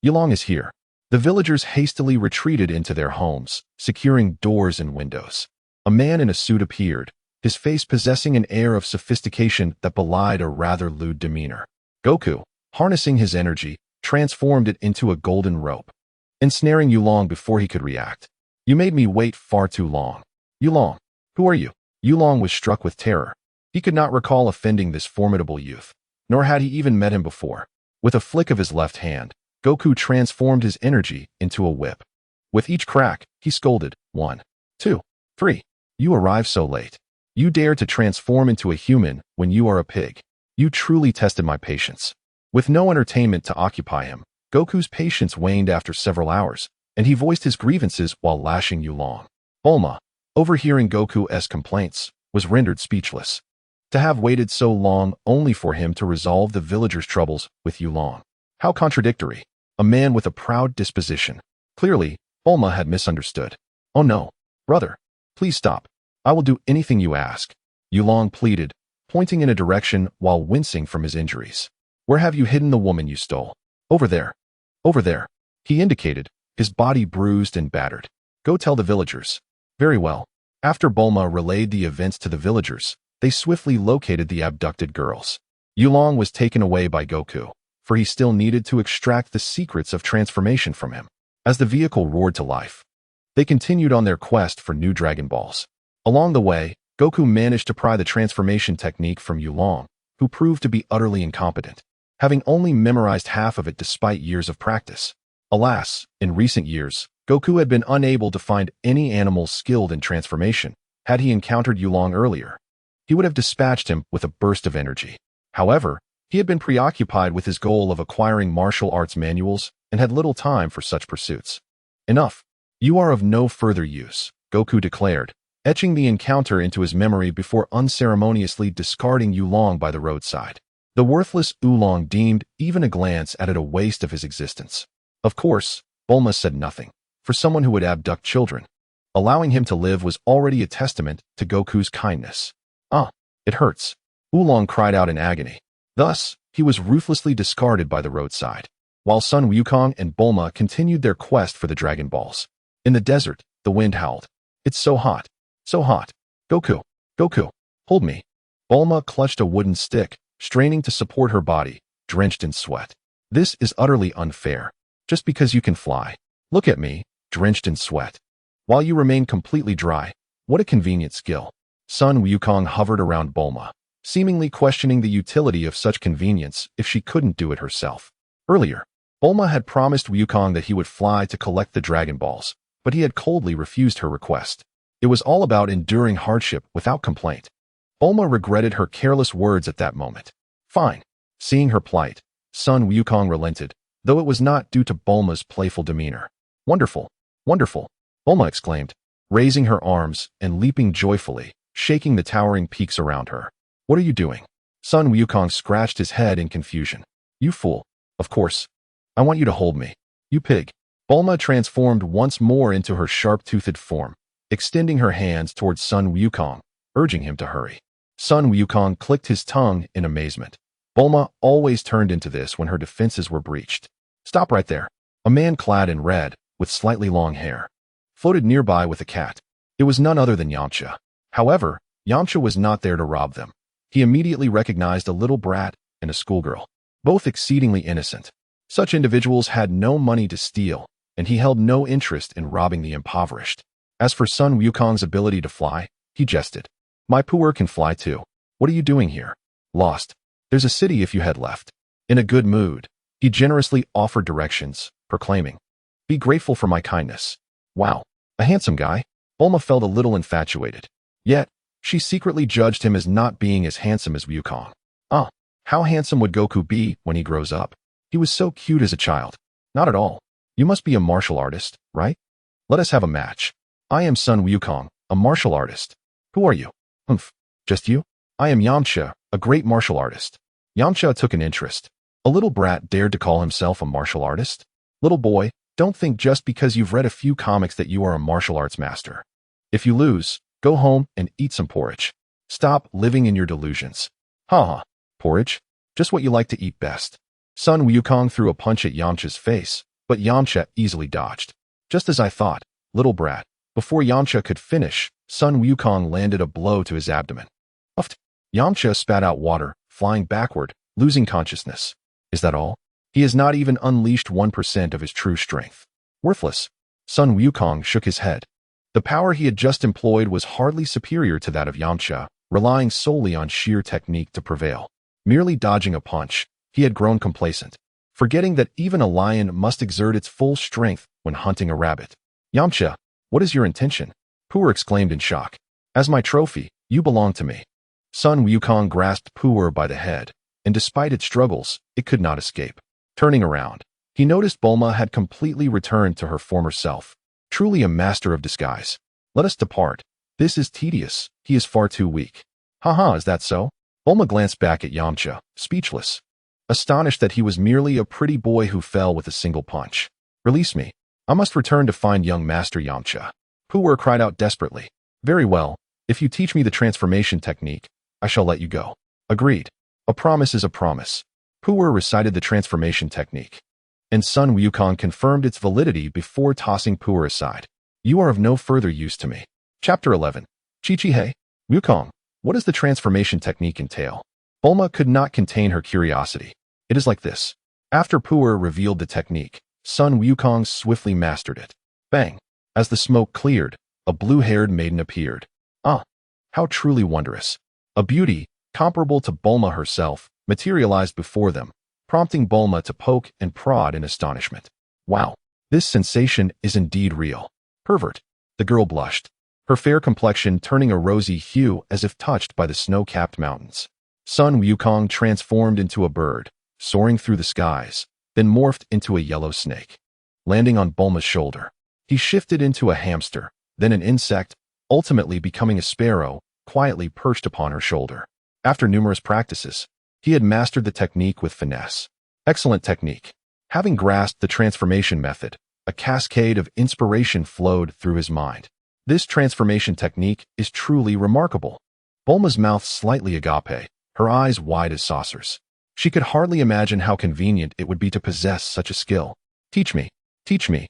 Speaker 1: Oolong is here. The villagers hastily retreated into their homes, securing doors and windows. A man in a suit appeared, his face possessing an air of sophistication that belied a rather lewd demeanor. Goku, harnessing his energy, transformed it into a golden rope, ensnaring Oolong before he could react. You made me wait far too long. Oolong, who are you? Oolong was struck with terror. He could not recall offending this formidable youth, nor had he even met him before. With a flick of his left hand, Goku transformed his energy into a whip. With each crack, he scolded, 1, 2, 3. You arrived so late. You dared to transform into a human when you are a pig. You truly tested my patience. With no entertainment to occupy him, Goku's patience waned after several hours, and he voiced his grievances while lashing Oolong. Bulma, overhearing Goku's complaints, was rendered speechless. To have waited so long only for him to resolve the villagers' troubles with Oolong. How contradictory. A man with a proud disposition. Clearly, Bulma had misunderstood. Oh no, brother, please stop. I will do anything you ask, Oolong pleaded, pointing in a direction while wincing from his injuries. Where have you hidden the woman you stole? Over there. Over there. He indicated, his body bruised and battered. Go tell the villagers. Very well. After Bulma relayed the events to the villagers, they swiftly located the abducted girls. Yulong was taken away by Goku, for he still needed to extract the secrets of transformation from him. As the vehicle roared to life, they continued on their quest for new Dragon Balls. Along the way, Goku managed to pry the transformation technique from Yulong, who proved to be utterly incompetent, having only memorized half of it despite years of practice. Alas, in recent years, Goku had been unable to find any animal skilled in transformation. Had he encountered Yulong earlier, he would have dispatched him with a burst of energy. However, he had been preoccupied with his goal of acquiring martial arts manuals and had little time for such pursuits. Enough. You are of no further use, Goku declared, etching the encounter into his memory before unceremoniously discarding Yulong by the roadside. The worthless Oolong deemed even a glance at it a waste of his existence. Of course, Bulma said nothing. For someone who would abduct children, allowing him to live was already a testament to Goku's kindness. Ah, it hurts. Oolong cried out in agony. Thus, he was ruthlessly discarded by the roadside, while Sun Wukong and Bulma continued their quest for the Dragon Balls. In the desert, the wind howled. It's so hot. So hot. Goku. Goku. Hold me. Bulma clutched a wooden stick, straining to support her body, drenched in sweat. This is utterly unfair. Just because you can fly. Look at me, drenched in sweat. While you remain completely dry. What a convenient skill. Sun Wukong hovered around Bulma, seemingly questioning the utility of such convenience if she couldn't do it herself. Earlier, Bulma had promised Wukong that he would fly to collect the Dragon Balls, but he had coldly refused her request. It was all about enduring hardship without complaint. Bulma regretted her careless words at that moment. Fine. Seeing her plight, Sun Wukong relented, though it was not due to Bulma's playful demeanor. Wonderful. Wonderful. Bulma exclaimed, raising her arms and leaping joyfully, shaking the towering peaks around her. What are you doing? Sun Wukong scratched his head in confusion. You fool. Of course. I want you to hold me. You pig. Bulma transformed once more into her sharp-toothed form, extending her hands towards Sun Wukong, urging him to hurry. Sun Wukong clicked his tongue in amazement. Bulma always turned into this when her defenses were breached. Stop right there. A man clad in red, with slightly long hair, floated nearby with a cat. It was none other than Yamcha. However, Yamcha was not there to rob them. He immediately recognized a little brat and a schoolgirl, both exceedingly innocent. Such individuals had no money to steal, and he held no interest in robbing the impoverished. As for Sun Wukong's ability to fly, he jested. My puer can fly too. What are you doing here? Lost. There's a city if you head left. In a good mood, he generously offered directions, proclaiming, Be grateful for my kindness. Wow, a handsome guy. Bulma felt a little infatuated. Yet, she secretly judged him as not being as handsome as Wukong. Ah, how handsome would Goku be when he grows up? He was so cute as a child. Not at all. You must be a martial artist, right? Let us have a match. I am Sun Wukong, a martial artist. Who are you? Humph. Just you? I am Yamcha, a great martial artist. Yamcha took an interest. A little brat dared to call himself a martial artist? Little boy, don't think just because you've read a few comics that you are a martial arts master. If you lose, go home and eat some porridge. Stop living in your delusions. Ha. Porridge? Just what you like to eat best. Sun Wukong threw a punch at Yamcha's face, but Yamcha easily dodged. Just as I thought, little brat. Before Yamcha could finish, Sun Wukong landed a blow to his abdomen. Uffed. Yamcha spat out water, flying backward, losing consciousness. Is that all? He has not even unleashed 1% of his true strength. Worthless. Sun Wukong shook his head. The power he had just employed was hardly superior to that of Yamcha, relying solely on sheer technique to prevail. Merely dodging a punch, he had grown complacent, forgetting that even a lion must exert its full strength when hunting a rabbit. Yamcha, what is your intention? Puer exclaimed in shock. As my trophy, you belong to me. Sun Wukong grasped Puer by the head, and despite its struggles, it could not escape. Turning around, he noticed Bulma had completely returned to her former self. Truly a master of disguise. Let us depart. This is tedious. He is far too weak. Haha, is that so? Bulma glanced back at Yamcha, speechless, astonished that he was merely a pretty boy who fell with a single punch. Release me. I must return to find young Master Yamcha. Puer cried out desperately. Very well. If you teach me the transformation technique, I shall let you go. Agreed. A promise is a promise. Puer recited the transformation technique. and Sun Wukong confirmed its validity before tossing Pu'er aside. You are of no further use to me. Chapter 11. Chi-Chi-Hey. Wukong, what does the transformation technique entail? Bulma could not contain her curiosity. It is like this. After Pu'er revealed the technique, Sun Wukong swiftly mastered it. Bang! As the smoke cleared, a blue-haired maiden appeared. Ah! How truly wondrous. A beauty, comparable to Bulma herself, materialized before them, prompting Bulma to poke and prod in astonishment. Wow! This sensation is indeed real. Pervert! The girl blushed, her fair complexion turning a rosy hue as if touched by the snow-capped mountains. Sun Wukong transformed into a bird, soaring through the skies, then morphed into a yellow snake. Landing on Bulma's shoulder, he shifted into a hamster, then an insect, ultimately becoming a sparrow, quietly perched upon her shoulder. After numerous practices, he had mastered the technique with finesse. Excellent technique. Having grasped the transformation method, a cascade of inspiration flowed through his mind. This transformation technique is truly remarkable. Bulma's mouth slightly agape, her eyes wide as saucers. She could hardly imagine how convenient it would be to possess such a skill. Teach me. Teach me.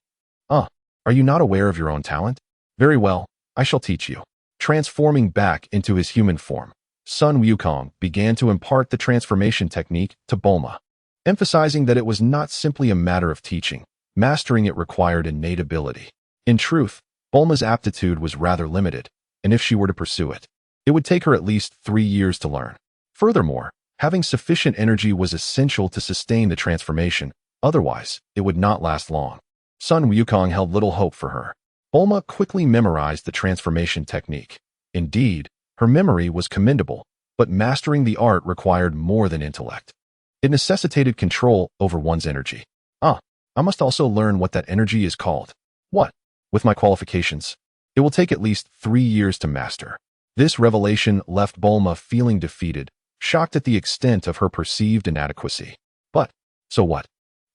Speaker 1: Are you not aware of your own talent? Very well, I shall teach you. Transforming back into his human form, Sun Wukong began to impart the transformation technique to Bulma, emphasizing that it was not simply a matter of teaching. Mastering it required innate ability. In truth, Bulma's aptitude was rather limited, and if she were to pursue it, it would take her at least 3 years to learn. Furthermore, having sufficient energy was essential to sustain the transformation, otherwise, it would not last long. Sun Wukong held little hope for her. Bulma quickly memorized the transformation technique. Indeed, her memory was commendable, but mastering the art required more than intellect. It necessitated control over one's energy. I must also learn what that energy is called. What? With my qualifications, it will take at least 3 years to master. This revelation left Bulma feeling defeated, shocked at the extent of her perceived inadequacy. But, so what?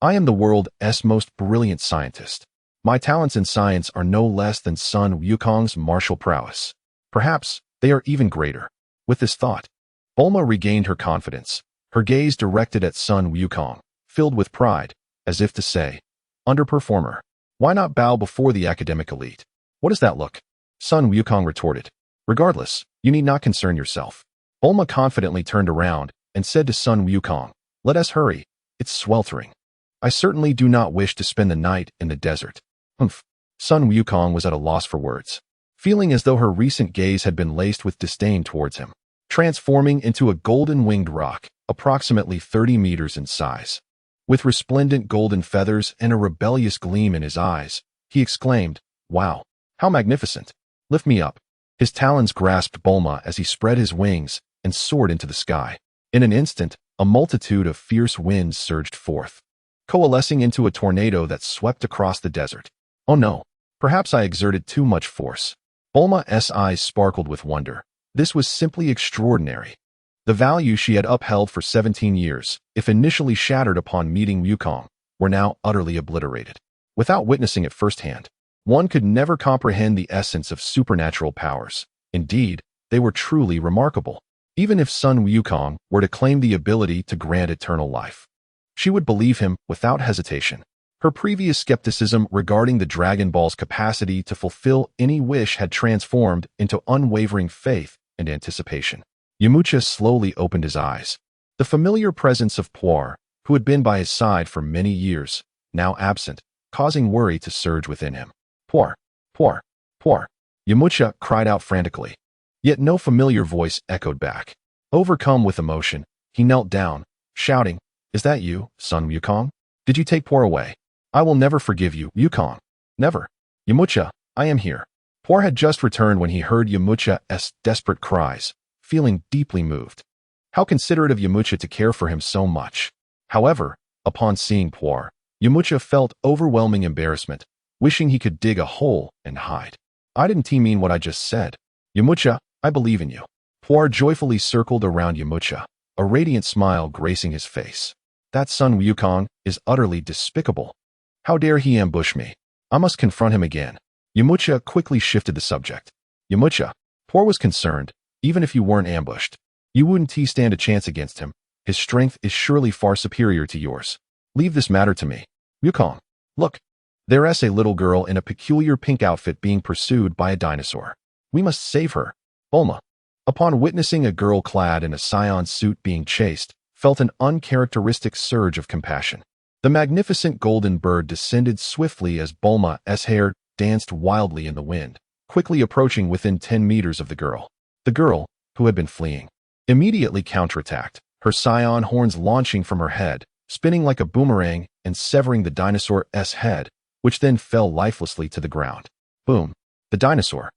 Speaker 1: I am the world's most brilliant scientist. My talents in science are no less than Sun Wukong's martial prowess. Perhaps they are even greater. With this thought, Bulma regained her confidence, her gaze directed at Sun Wukong, filled with pride, as if to say, underperformer. Why not bow before the academic elite? What does that look? Sun Wukong retorted. Regardless, you need not concern yourself. Bulma confidently turned around and said to Sun Wukong, let us hurry, it's sweltering. I certainly do not wish to spend the night in the desert. Humph. Sun Wukong was at a loss for words, feeling as though her recent gaze had been laced with disdain towards him. Transforming into a golden-winged roc, approximately 30 meters in size. With resplendent golden feathers and a rebellious gleam in his eyes, he exclaimed, wow, how magnificent. Lift me up. His talons grasped Bulma as he spread his wings and soared into the sky. In an instant, a multitude of fierce winds surged forth, coalescing into a tornado that swept across the desert. Oh no, perhaps I exerted too much force. Bulma's eyes sparkled with wonder. This was simply extraordinary. The values she had upheld for 17 years, if initially shattered upon meeting Wukong, were now utterly obliterated. Without witnessing it firsthand, one could never comprehend the essence of supernatural powers. Indeed, they were truly remarkable. Even if Sun Wukong were to claim the ability to grant eternal life, she would believe him without hesitation. Her previous skepticism regarding the Dragon Ball's capacity to fulfill any wish had transformed into unwavering faith and anticipation. Yamcha slowly opened his eyes. The familiar presence of Pu'er, who had been by his side for many years, now absent, causing worry to surge within him. Pu'er, Pu'er, Pu'er. Yamcha cried out frantically. Yet no familiar voice echoed back. Overcome with emotion, he knelt down, shouting, Is that you, Sun Wukong? Did you take Pu'er away? I will never forgive you, Wukong. Never. Yamcha, I am here. Pu'er had just returned when he heard Yamcha's desperate cries, feeling deeply moved. How considerate of Yamcha to care for him so much. However, upon seeing Pu'er, Yamcha felt overwhelming embarrassment, wishing he could dig a hole and hide. I didn't mean what I just said. Yamcha, I believe in you. Pu'er joyfully circled around Yamcha, a radiant smile gracing his face. That Sun Wukong is utterly despicable. How dare he ambush me? I must confront him again. Yamcha quickly shifted the subject. Yamcha, Pu'er was concerned, even if you weren't ambushed. You wouldn't stand a chance against him. His strength is surely far superior to yours. Leave this matter to me. Yukong, look. There's a little girl in a peculiar pink outfit being pursued by a dinosaur. We must save her. Bulma, upon witnessing a girl clad in a scion suit being chased, felt an uncharacteristic surge of compassion. The magnificent golden bird descended swiftly as Bulma's hair danced wildly in the wind, quickly approaching within 10 meters of the girl. The girl, who had been fleeing, immediately counterattacked, her scion horns launching from her head, spinning like a boomerang and severing the dinosaur's head, which then fell lifelessly to the ground. Boom. The dinosaur,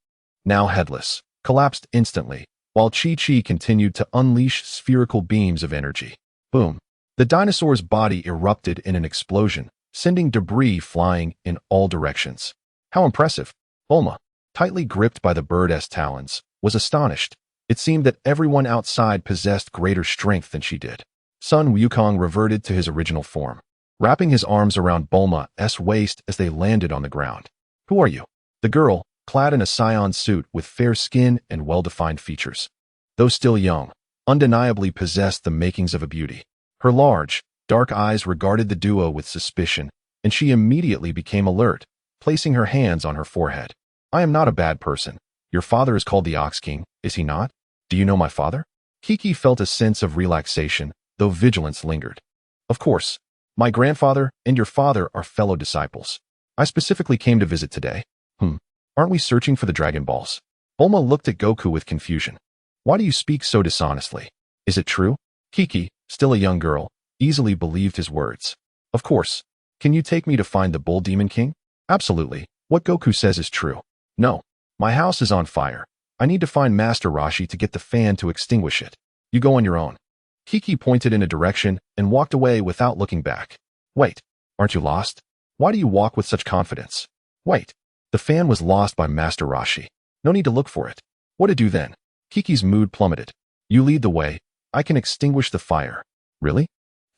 Speaker 1: now headless, collapsed instantly, while Chi-Chi continued to unleash spherical beams of energy. Boom. The dinosaur's body erupted in an explosion, sending debris flying in all directions. How impressive! Bulma, tightly gripped by the bird's talons, was astonished. It seemed that everyone outside possessed greater strength than she did. Sun Wukong reverted to his original form, wrapping his arms around Bulma's waist as they landed on the ground. Who are you? The girl, clad in a scion suit with fair skin and well-defined features, though still young, undeniably possessed the makings of a beauty. Her large, dark eyes regarded the duo with suspicion, and she immediately became alert, placing her hands on her forehead. I am not a bad person. Your father is called the Ox King, is he not? Do you know my father? Kiki felt a sense of relaxation, though vigilance lingered. Of course. My grandfather and your father are fellow disciples. I specifically came to visit today. Aren't we searching for the Dragon Balls? Bulma looked at Goku with confusion. Why do you speak so dishonestly? Is it true? Kiki, still a young girl, easily believed his words. Of course. Can you take me to find the Bull Demon King? Absolutely. What Goku says is true. No. My house is on fire. I need to find Master Roshi to get the fan to extinguish it. You go on your own. Kiki pointed in a direction and walked away without looking back. Wait. Aren't you lost? Why do you walk with such confidence? Wait. The fan was lost by Master Roshi. No need to look for it. What to do then? Kiki's mood plummeted. You lead the way. I can extinguish the fire. Really?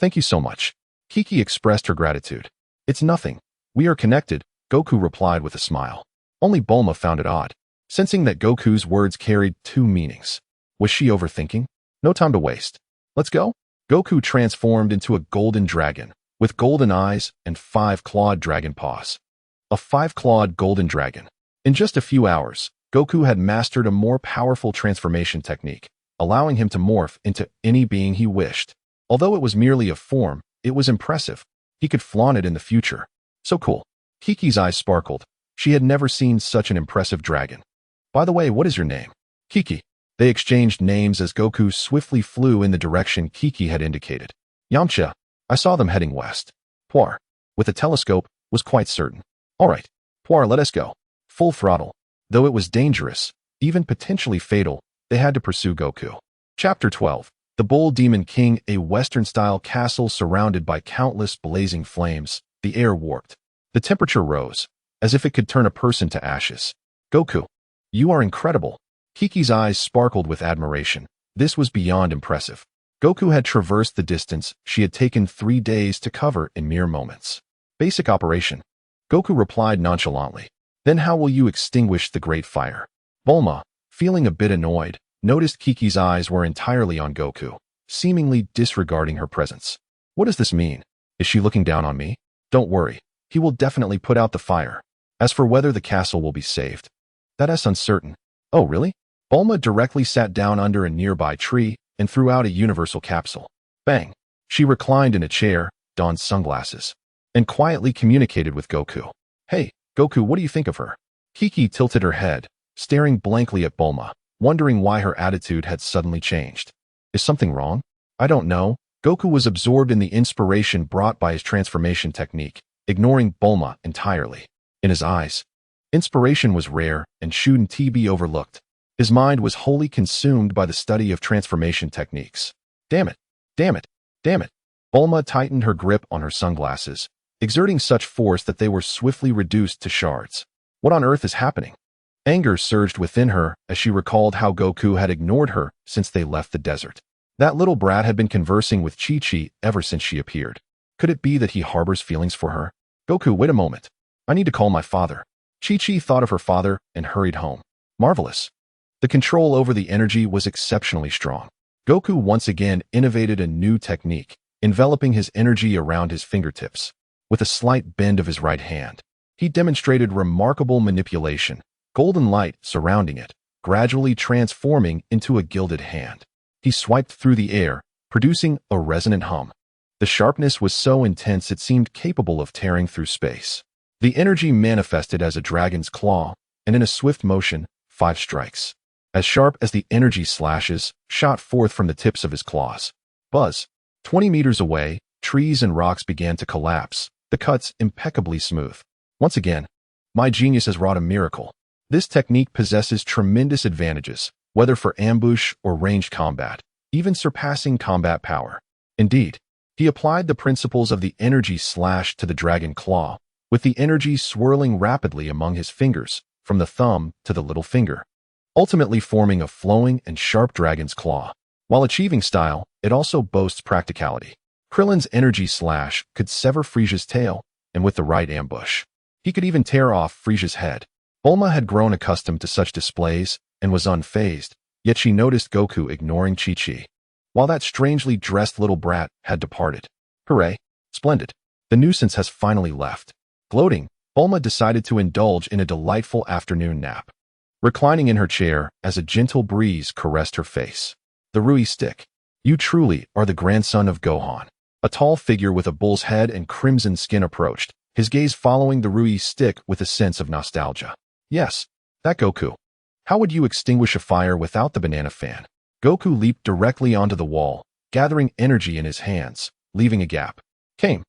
Speaker 1: Thank you so much. Kiki expressed her gratitude. It's nothing. We are connected, Goku replied with a smile. Only Bulma found it odd, sensing that Goku's words carried two meanings. Was she overthinking? No time to waste. Let's go. Goku transformed into a golden dragon, with golden eyes and 5-clawed dragon paws. A 5-clawed golden dragon. In just a few hours, Goku had mastered a more powerful transformation technique, allowing him to morph into any being he wished. Although it was merely a form, it was impressive. He could flaunt it in the future. So cool. Kiki's eyes sparkled. She had never seen such an impressive dragon. By the way, what is your name? Kiki. They exchanged names as Goku swiftly flew in the direction Kiki had indicated. Yamcha. I saw them heading west. Puar, with a telescope, was quite certain. All right, Puar, let us go. Full throttle. Though it was dangerous, even potentially fatal, they had to pursue Goku. Chapter 12. The Bull Demon King, a Western-style castle surrounded by countless blazing flames. The air warped. The temperature rose, as if it could turn a person to ashes. Goku, you are incredible. Kiki's eyes sparkled with admiration. This was beyond impressive. Goku had traversed the distance she had taken 3 days to cover in mere moments. Basic operation. Goku replied nonchalantly. Then how will you extinguish the great fire? Bulma, feeling a bit annoyed, noticed Kiki's eyes were entirely on Goku, seemingly disregarding her presence. What does this mean? Is she looking down on me? Don't worry. He will definitely put out the fire. As for whether the castle will be saved, that is uncertain. Oh, really? Bulma directly sat down under a nearby tree and threw out a universal capsule. Bang! She reclined in a chair, donned sunglasses, and quietly communicated with Goku. Hey, Goku, what do you think of her? Kiki tilted her head, staring blankly at Bulma, wondering why her attitude had suddenly changed. Is something wrong? I don't know. Goku was absorbed in the inspiration brought by his transformation technique, ignoring Bulma entirely. In his eyes, inspiration was rare and shouldn't be overlooked. His mind was wholly consumed by the study of transformation techniques. Damn it! Damn it! Damn it! Bulma tightened her grip on her sunglasses, exerting such force that they were swiftly reduced to shards. What on earth is happening? Anger surged within her as she recalled how Goku had ignored her since they left the desert. That little brat had been conversing with Chi-Chi ever since she appeared. Could it be that he harbors feelings for her? Goku, wait a moment. I need to call my father. Chi-Chi thought of her father and hurried home. Marvelous. The control over the energy was exceptionally strong. Goku once again innovated a new technique, enveloping his energy around his fingertips. with a slight bend of his right hand. He demonstrated remarkable manipulation, golden light surrounding it, gradually transforming into a gilded hand. He swiped through the air, producing a resonant hum. The sharpness was so intense it seemed capable of tearing through space. The energy manifested as a dragon's claw, and in a swift motion, 5 strikes, as sharp as the energy slashes, shot forth from the tips of his claws. Buzz! 20 meters away, trees and rocks began to collapse, the cuts impeccably smooth. Once again, my genius has wrought a miracle. This technique possesses tremendous advantages, whether for ambush or ranged combat, even surpassing combat power. Indeed, he applied the principles of the energy slash to the dragon claw, with the energy swirling rapidly among his fingers, from the thumb to the little finger, ultimately forming a flowing and sharp dragon's claw. While achieving style, it also boasts practicality. Krillin's energy slash could sever Frieza's tail, and with the right ambush, he could even tear off Frieza's head. Bulma had grown accustomed to such displays and was unfazed, yet she noticed Goku ignoring Chi-Chi, while that strangely dressed little brat had departed. Hooray! Splendid! The nuisance has finally left. Gloating, Bulma decided to indulge in a delightful afternoon nap, reclining in her chair as a gentle breeze caressed her face. The Rui stick. You truly are the grandson of Gohan. A tall figure with a bull's head and crimson skin approached, his gaze following the Rui stick with a sense of nostalgia. Yes, that Goku. How would you extinguish a fire without the banana fan? Goku leaped directly onto the wall, gathering energy in his hands, leaving a gap. Came.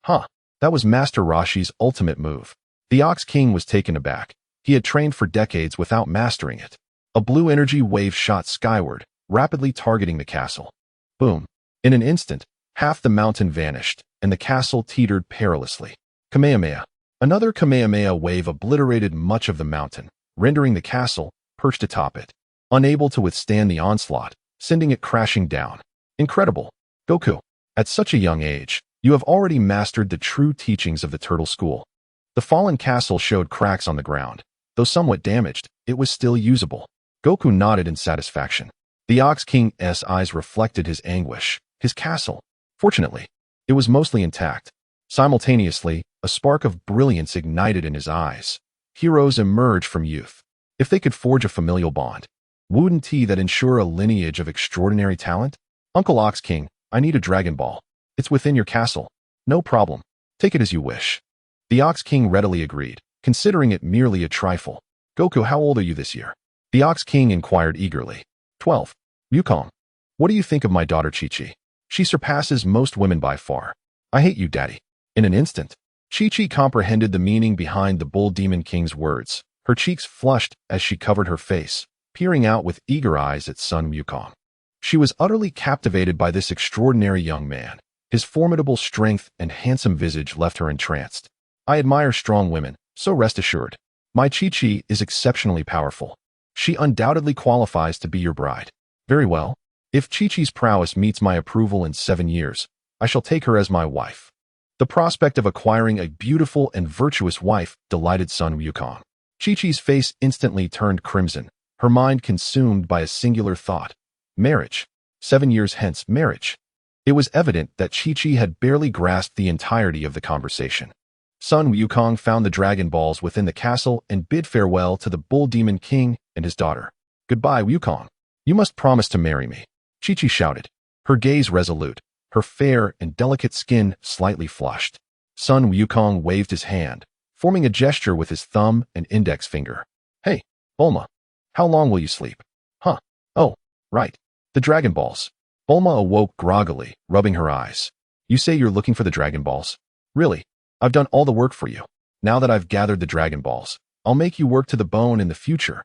Speaker 1: Huh. That was Master Roshi's ultimate move. The Ox King was taken aback. He had trained for decades without mastering it. A blue energy wave shot skyward, rapidly targeting the castle. Boom. In an instant, half the mountain vanished, and the castle teetered perilously. Kamehameha. Another Kamehameha wave obliterated much of the mountain, rendering the castle, perched atop it, unable to withstand the onslaught, sending it crashing down. Incredible. Goku, at such a young age, you have already mastered the true teachings of the Turtle School. The fallen castle showed cracks on the ground. Though somewhat damaged, it was still usable. Goku nodded in satisfaction. The Ox King's eyes reflected his anguish. His castle. Fortunately, it was mostly intact. Simultaneously, a spark of brilliance ignited in his eyes. Heroes emerged from youth. If they could forge a familial bond, wouldn't that ensure a lineage of extraordinary talent? Uncle Ox King, I need a Dragon Ball. It's within your castle. No problem. Take it as you wish. The Ox King readily agreed, considering it merely a trifle. Goku, how old are you this year? The Ox King inquired eagerly. 12. Yukong. What do you think of my daughter Chi-Chi? She surpasses most women by far. I hate you, Daddy. In an instant, Chi-Chi comprehended the meaning behind the Bull Demon King's words. Her cheeks flushed as she covered her face, peering out with eager eyes at son Yukong. She was utterly captivated by this extraordinary young man. His formidable strength and handsome visage left her entranced. I admire strong women, so rest assured. My Chi-Chi is exceptionally powerful. She undoubtedly qualifies to be your bride. Very well. If Chi-Chi's prowess meets my approval in 7 years, I shall take her as my wife. The prospect of acquiring a beautiful and virtuous wife delighted son Yukong. Chi-Chi's face instantly turned crimson, her mind consumed by a singular thought. Marriage. 7 years hence, marriage. It was evident that Chi-Chi had barely grasped the entirety of the conversation. Son Wukong found the Dragon Balls within the castle and bid farewell to the Bull Demon King and his daughter. Goodbye, Wukong. You must promise to marry me. Chi-Chi shouted, her gaze resolute, her fair and delicate skin slightly flushed. Son Wukong waved his hand, forming a gesture with his thumb and index finger. Hey, Bulma. How long will you sleep? Huh. Oh, right. The Dragon Balls. Bulma awoke groggily, rubbing her eyes. You say you're looking for the Dragon Balls? Really? I've done all the work for you. Now that I've gathered the Dragon Balls, I'll make you work to the bone in the future.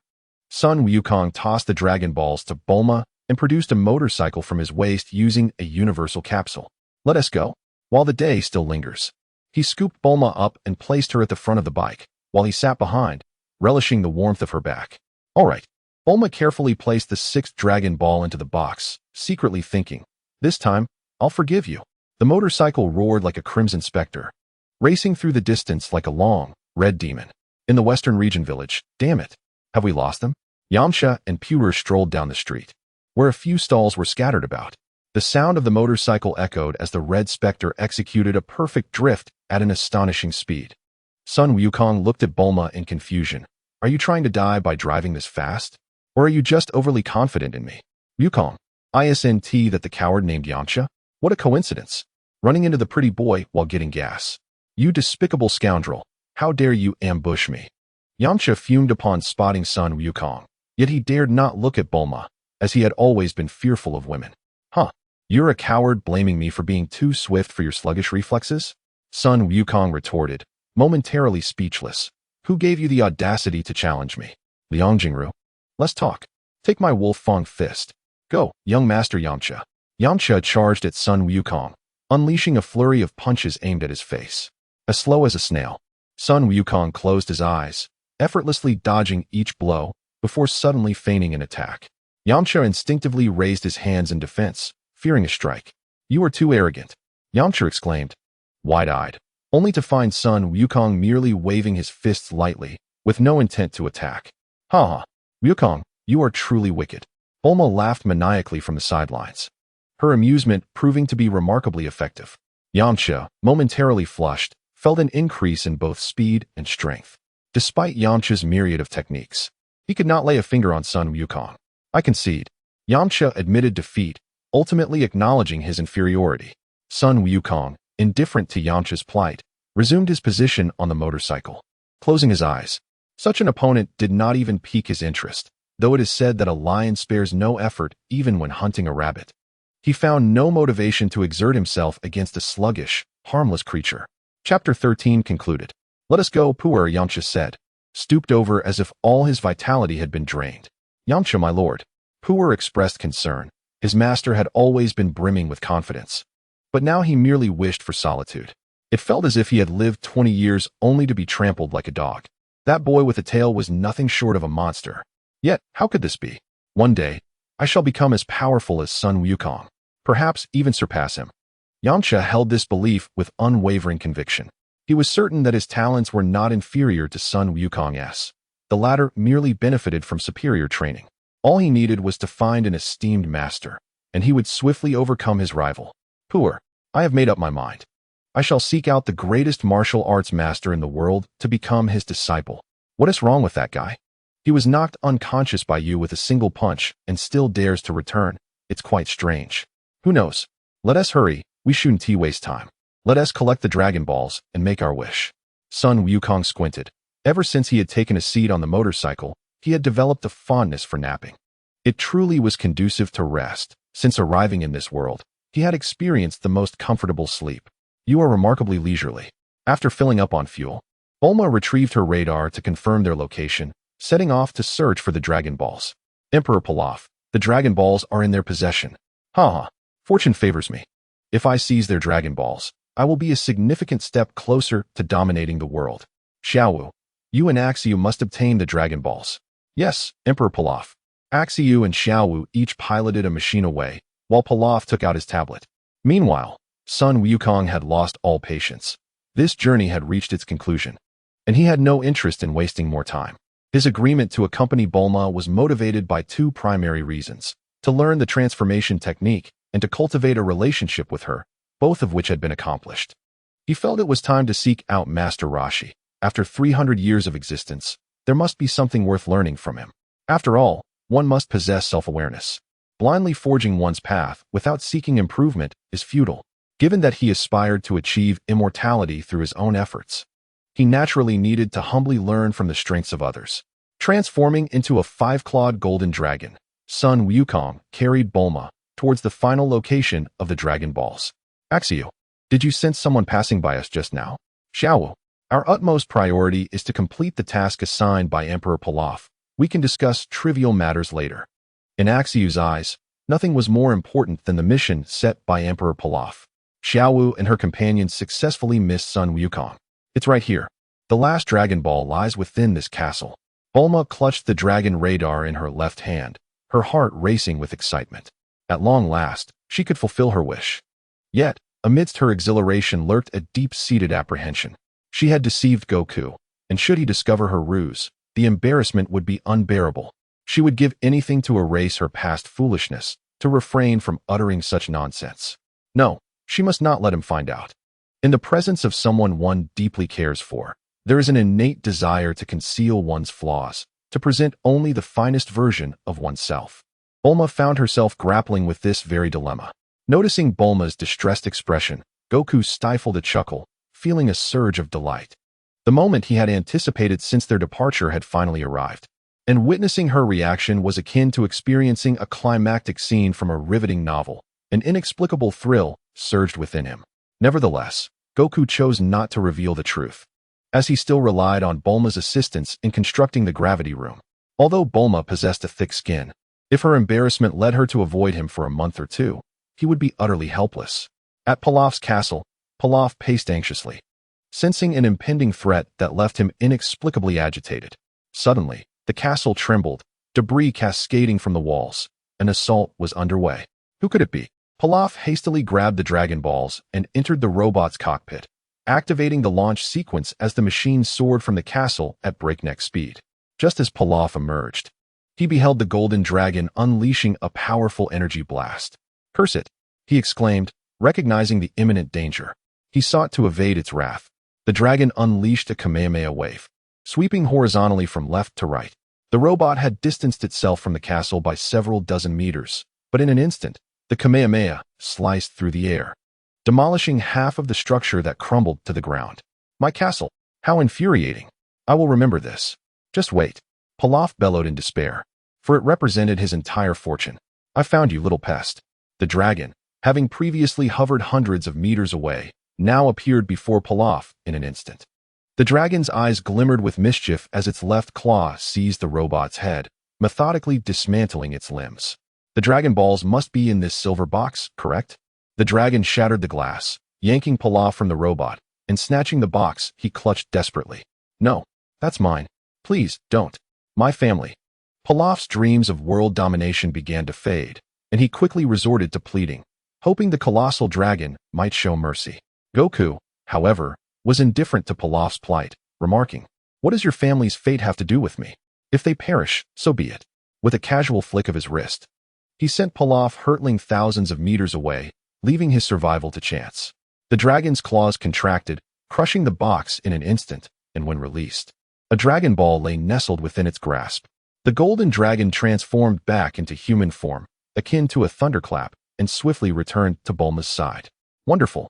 Speaker 1: Son Wukong tossed the Dragon Balls to Bulma and produced a motorcycle from his waist using a universal capsule. Let us go. While the day still lingers. He scooped Bulma up and placed her at the front of the bike, while he sat behind, relishing the warmth of her back. All right. Bulma carefully placed the 6th Dragon Ball into the box, secretly thinking, this time, I'll forgive you. The motorcycle roared like a crimson specter, racing through the distance like a long, red demon. In the Western Region village, damn it. Have we lost them? Yamcha and Pewter strolled down the street, where a few stalls were scattered about. The sound of the motorcycle echoed as the Red Spectre executed a perfect drift at an astonishing speed. Sun Wukong looked at Bulma in confusion. Are you trying to die by driving this fast? Or are you just overly confident in me? Wukong. Isn't that the coward named Yamcha? What a coincidence. Running into the pretty boy while getting gas. You despicable scoundrel. How dare you ambush me? Yamcha fumed upon spotting Sun Wukong, yet he dared not look at Bulma, as he had always been fearful of women. Huh. You're a coward blaming me for being too swift for your sluggish reflexes? Sun Wukong retorted, momentarily speechless. Who gave you the audacity to challenge me? Liang Jingru. Let's talk. Take my wolf fang fist. Go, young master Yamcha. Yamcha charged at Sun Wukong, unleashing a flurry of punches aimed at his face. As slow as a snail, Sun Wukong closed his eyes, effortlessly dodging each blow before suddenly feigning an attack. Yamcha instinctively raised his hands in defense, fearing a strike. You are too arrogant, Yamcha exclaimed, wide-eyed, only to find Sun Wukong merely waving his fists lightly, with no intent to attack. Ha ha, Wukong, you are truly wicked. Bulma laughed maniacally from the sidelines, her amusement proving to be remarkably effective. Yamcha, momentarily flushed, felt an increase in both speed and strength. Despite Yamcha's myriad of techniques, he could not lay a finger on Sun Wukong. I concede. Yamcha admitted defeat, ultimately acknowledging his inferiority. Sun Wukong, indifferent to Yamcha's plight, resumed his position on the motorcycle, closing his eyes. Such an opponent did not even pique his interest, though it is said that a lion spares no effort even when hunting a rabbit. He found no motivation to exert himself against a sluggish, harmless creature. Chapter 13 concluded. Let us go, Puer, Yamcha said, stooped over as if all his vitality had been drained. Yamcha, my lord. Puer expressed concern. His master had always been brimming with confidence, but now he merely wished for solitude. It felt as if he had lived 20 years only to be trampled like a dog. That boy with a tail was nothing short of a monster. Yet, how could this be? One day, I shall become as powerful as Sun Wukong, perhaps even surpass him. Yamcha held this belief with unwavering conviction. He was certain that his talents were not inferior to Sun Wukong's. The latter merely benefited from superior training. All he needed was to find an esteemed master, and he would swiftly overcome his rival. Puer, I have made up my mind. I shall seek out the greatest martial arts master in the world to become his disciple. What is wrong with that guy? He was knocked unconscious by you with a single punch and still dares to return. It's quite strange. Who knows? Let us hurry. We shouldn't waste time. Let us collect the Dragon Balls and make our wish. Sun Wukong squinted. Ever since he had taken a seat on the motorcycle, he had developed a fondness for napping. It truly was conducive to rest. Since arriving in this world, he had experienced the most comfortable sleep. You are remarkably leisurely. After filling up on fuel, Bulma retrieved her radar to confirm their location, setting off to search for the Dragon Balls. Emperor Pilaf, the Dragon Balls are in their possession. Ha! Fortune favors me. If I seize their Dragon Balls, I will be a significant step closer to dominating the world. Xiaowu, you and Axiu must obtain the Dragon Balls. Yes, Emperor Pilaf. Axiu and Xiaowu each piloted a machine away, while Pilaf took out his tablet. Meanwhile, Sun Wukong had lost all patience. This journey had reached its conclusion, and he had no interest in wasting more time. His agreement to accompany Bulma was motivated by two primary reasons: to learn the transformation technique and to cultivate a relationship with her, both of which had been accomplished. He felt it was time to seek out Master Roshi. After 300 years of existence, there must be something worth learning from him. After all, one must possess self-awareness. Blindly forging one's path without seeking improvement is futile. Given that he aspired to achieve immortality through his own efforts, he naturally needed to humbly learn from the strengths of others. Transforming into a five-clawed golden dragon, Sun Wukong carried Bulma towards the final location of the Dragon Balls. Axiu, did you sense someone passing by us just now? Xiaowu, our utmost priority is to complete the task assigned by Emperor Pilaf. We can discuss trivial matters later. In Axiu's eyes, nothing was more important than the mission set by Emperor Pilaf. Xiaowu and her companions successfully missed Sun Wukong. It's right here. The last Dragon Ball lies within this castle. Bulma clutched the dragon radar in her left hand, her heart racing with excitement. At long last, she could fulfill her wish. Yet, amidst her exhilaration lurked a deep-seated apprehension. She had deceived Goku, and should he discover her ruse, the embarrassment would be unbearable. She would give anything to erase her past foolishness, to refrain from uttering such nonsense. No, she must not let him find out. In the presence of someone one deeply cares for, there is an innate desire to conceal one's flaws, to present only the finest version of oneself. Bulma found herself grappling with this very dilemma. Noticing Bulma's distressed expression, Goku stifled a chuckle, feeling a surge of delight. The moment he had anticipated since their departure had finally arrived, and witnessing her reaction was akin to experiencing a climactic scene from a riveting novel. An inexplicable thrill surged within him. Nevertheless, Goku chose not to reveal the truth, as he still relied on Bulma's assistance in constructing the gravity room. Although Bulma possessed a thick skin, if her embarrassment led her to avoid him for a month or two, he would be utterly helpless. At Pilaf's castle, Pilaf paced anxiously, sensing an impending threat that left him inexplicably agitated. Suddenly, the castle trembled, debris cascading from the walls. An assault was underway. Who could it be? Pilaf hastily grabbed the Dragon Balls and entered the robot's cockpit, activating the launch sequence as the machine soared from the castle at breakneck speed. Just as Pilaf emerged, he beheld the Golden Dragon unleashing a powerful energy blast. "Curse it!" he exclaimed, recognizing the imminent danger. He sought to evade its wrath. The dragon unleashed a Kamehameha wave, sweeping horizontally from left to right. The robot had distanced itself from the castle by several dozen meters, but in an instant, the Kamehameha sliced through the air, demolishing half of the structure that crumbled to the ground. "My castle! How infuriating! I will remember this." "Just wait," Pilaf bellowed in despair, for it represented his entire fortune. "I found you, little pest." The dragon, having previously hovered hundreds of meters away, now appeared before Pilaf in an instant. The dragon's eyes glimmered with mischief as its left claw seized the robot's head, methodically dismantling its limbs. "The Dragon Balls must be in this silver box, correct?" The dragon shattered the glass, yanking Pilaf from the robot, and snatching the box, he clutched desperately. "No, that's mine. Please, don't. My family." Pilaf's dreams of world domination began to fade, and he quickly resorted to pleading, hoping the colossal dragon might show mercy. Goku, however, was indifferent to Pilaf's plight, remarking, "What does your family's fate have to do with me? If they perish, so be it." With a casual flick of his wrist, he sent Pilaf hurtling thousands of meters away, leaving his survival to chance. The dragon's claws contracted, crushing the box in an instant, and when released, a Dragon Ball lay nestled within its grasp. The golden dragon transformed back into human form, akin to a thunderclap, and swiftly returned to Bulma's side. "Wonderful!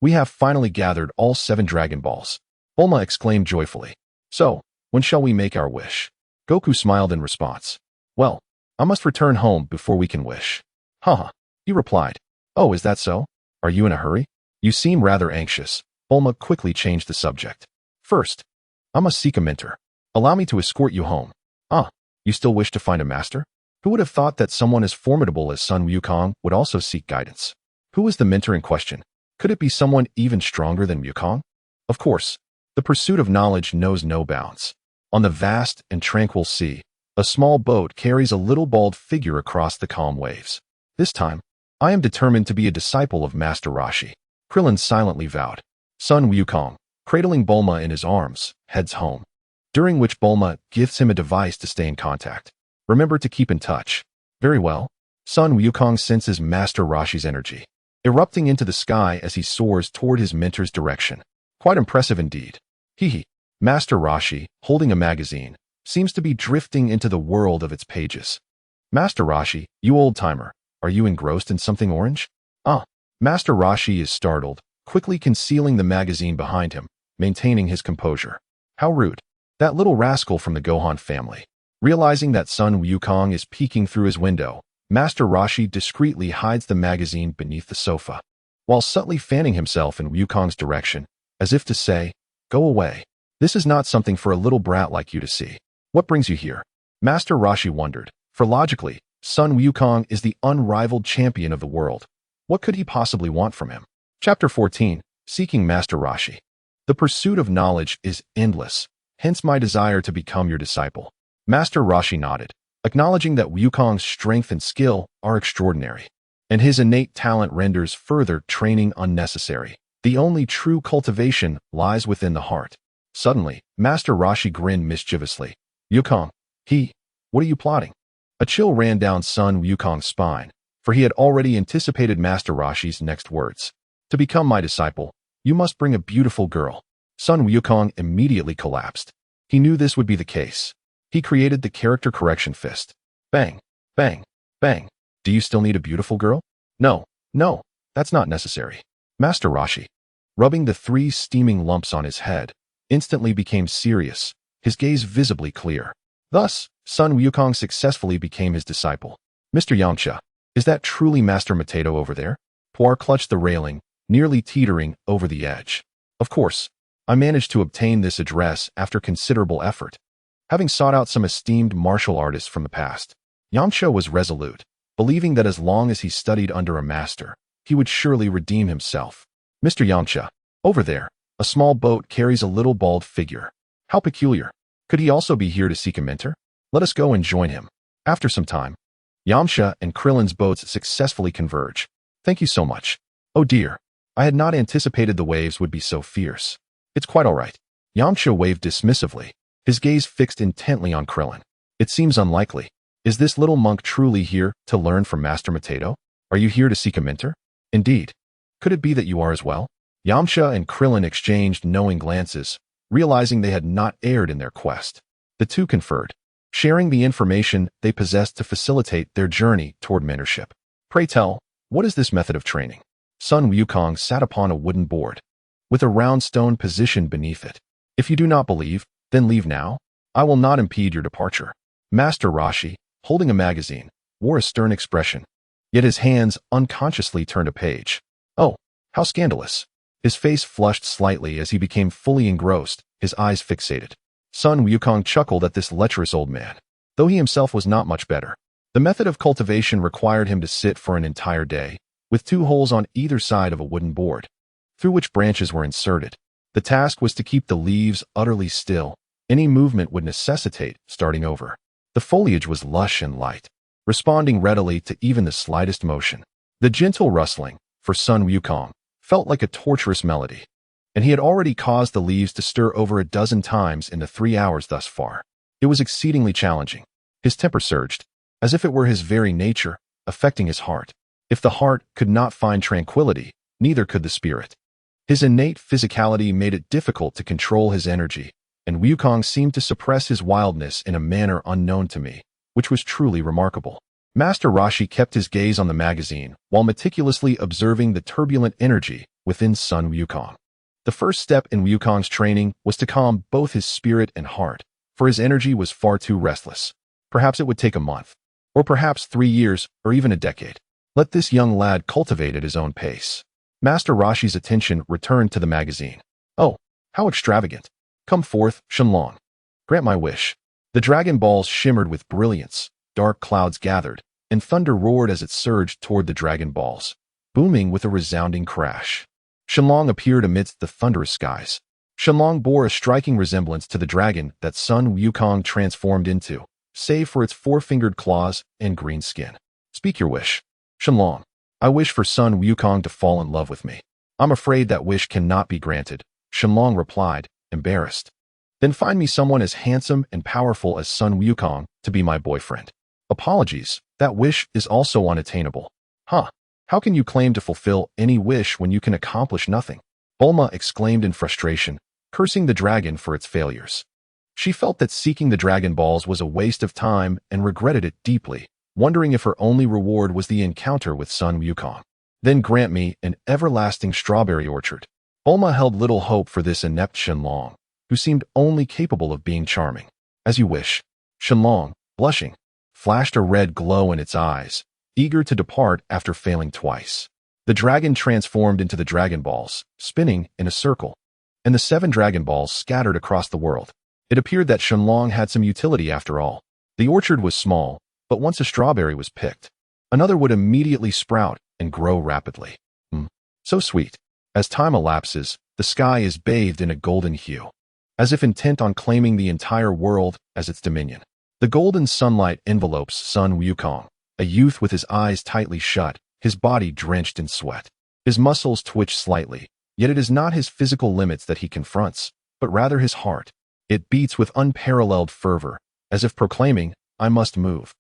Speaker 1: We have finally gathered all 7 Dragon Balls," Bulma exclaimed joyfully. "So, when shall we make our wish?" Goku smiled in response. "Well, I must return home before we can wish." "Haha," he replied. "Oh, is that so? Are you in a hurry? You seem rather anxious." Bulma quickly changed the subject. "First, I must seek a mentor. Allow me to escort you home." "Ah, you still wish to find a master?" Who would have thought that someone as formidable as Sun Wukong would also seek guidance? Who was the mentor in question? Could it be someone even stronger than Wukong? Of course, the pursuit of knowledge knows no bounds. On the vast and tranquil sea, a small boat carries a little bald figure across the calm waves. "This time, I am determined to be a disciple of Master Roshi," Krillin silently vowed. Sun Wukong, cradling Bulma in his arms, heads home, during which Bulma gives him a device to stay in contact. "Remember to keep in touch." "Very well." Sun Wukong senses Master Roshi's energy, erupting into the sky as he soars toward his mentor's direction. Quite impressive indeed. Hee. Master Roshi, holding a magazine, seems to be drifting into the world of its pages. "Master Roshi, you old-timer, are you engrossed in something orange?" "Ah." Master Roshi is startled, quickly concealing the magazine behind him, maintaining his composure. "How rude. That little rascal from the Gohan family." Realizing that Sun Wukong is peeking through his window, Master Roshi discreetly hides the magazine beneath the sofa, while subtly fanning himself in Wukong's direction, as if to say, "Go away. This is not something for a little brat like you to see. What brings you here?" Master Roshi wondered, for logically, Sun Wukong is the unrivaled champion of the world. What could he possibly want from him? Chapter 14, Seeking Master Roshi. The pursuit of knowledge is endless, hence my desire to become your disciple. Master Roshi nodded, acknowledging that Wukong's strength and skill are extraordinary, and his innate talent renders further training unnecessary. The only true cultivation lies within the heart. Suddenly, Master Roshi grinned mischievously. "Wukong, what are you plotting?" A chill ran down Sun Wukong's spine, for he had already anticipated Master Roshi's next words. To become my disciple, you must bring a beautiful girl. Sun Wukong immediately collapsed. He knew this would be the case. He created the character correction fist. Bang, bang, bang. Do you still need a beautiful girl? No, no, that's not necessary. Master Roshi, rubbing the 3 steaming lumps on his head, instantly became serious, his gaze visibly clear. Thus, Sun Wukong successfully became his disciple. Mr. Yamcha, is that truly Master Potato over there? Puar clutched the railing, nearly teetering over the edge. Of course, I managed to obtain this address after considerable effort. Having sought out some esteemed martial artists from the past, Yamcha was resolute, believing that as long as he studied under a master, he would surely redeem himself. Mr. Yamcha, over there, a small boat carries a little bald figure. How peculiar. Could he also be here to seek a mentor? Let us go and join him. After some time, Yamcha and Krillin's boats successfully converge. Thank you so much. Oh dear, I had not anticipated the waves would be so fierce. It's quite all right. Yamcha waved dismissively, his gaze fixed intently on Krillin. It seems unlikely. Is this little monk truly here to learn from Master Potato? Are you here to seek a mentor? Indeed. Could it be that you are as well? Yamcha and Krillin exchanged knowing glances, realizing they had not erred in their quest. The two conferred, sharing the information they possessed to facilitate their journey toward mentorship. Pray tell, what is this method of training? Sun Wukong sat upon a wooden board, with a round stone positioned beneath it. If you do not believe, then leave now. I will not impede your departure. Master Roshi, holding a magazine, wore a stern expression, yet his hands unconsciously turned a page. Oh, how scandalous. His face flushed slightly as he became fully engrossed, his eyes fixated. Sun Wukong chuckled at this lecherous old man, though he himself was not much better. The method of cultivation required him to sit for an entire day, with 2 holes on either side of a wooden board, through which branches were inserted. The task was to keep the leaves utterly still. Any movement would necessitate starting over. The foliage was lush and light, responding readily to even the slightest motion. The gentle rustling, for Sun Wukong, felt like a torturous melody, and he had already caused the leaves to stir over a dozen times in the 3 hours thus far. It was exceedingly challenging. His temper surged, as if it were his very nature, affecting his heart. If the heart could not find tranquility, neither could the spirit. His innate physicality made it difficult to control his energy, and Wukong seemed to suppress his wildness in a manner unknown to me, which was truly remarkable. Master Roshi kept his gaze on the magazine while meticulously observing the turbulent energy within Sun Wukong. The first step in Wukong's training was to calm both his spirit and heart, for his energy was far too restless. Perhaps it would take a month, or perhaps 3 years, or even a decade. Let this young lad cultivate at his own pace. Master Roshi's attention returned to the magazine. Oh, how extravagant. Come forth, Shenlong. Grant my wish. The Dragon Balls shimmered with brilliance, dark clouds gathered, and thunder roared as it surged toward the Dragon Balls, booming with a resounding crash. Shenlong appeared amidst the thunderous skies. Shenlong bore a striking resemblance to the dragon that Sun Wukong transformed into, save for its 4-fingered claws and green skin. Speak your wish. Shenlong, I wish for Sun Wukong to fall in love with me. I'm afraid that wish cannot be granted, Shenlong replied, embarrassed. Then find me someone as handsome and powerful as Sun Wukong to be my boyfriend. Apologies, that wish is also unattainable. Huh? How can you claim to fulfill any wish when you can accomplish nothing? Bulma exclaimed in frustration, cursing the dragon for its failures. She felt that seeking the Dragon Balls was a waste of time and regretted it deeply, wondering if her only reward was the encounter with Sun Wukong. Then grant me an everlasting strawberry orchard. Bulma held little hope for this inept Shenlong, who seemed only capable of being charming. As you wish. Shenlong, blushing, flashed a red glow in its eyes, eager to depart after failing twice. The dragon transformed into the Dragon Balls, spinning in a circle, and the 7 Dragon Balls scattered across the world. It appeared that Shenlong had some utility after all. The orchard was small, but once a strawberry was picked, another would immediately sprout and grow rapidly. So sweet. As time elapses, the sky is bathed in a golden hue, as if intent on claiming the entire world as its dominion. The golden sunlight envelopes Sun Wukong, a youth with his eyes tightly shut, his body drenched in sweat. His muscles twitch slightly, yet it is not his physical limits that he confronts, but rather his heart. It beats with unparalleled fervor, as if proclaiming, I must move.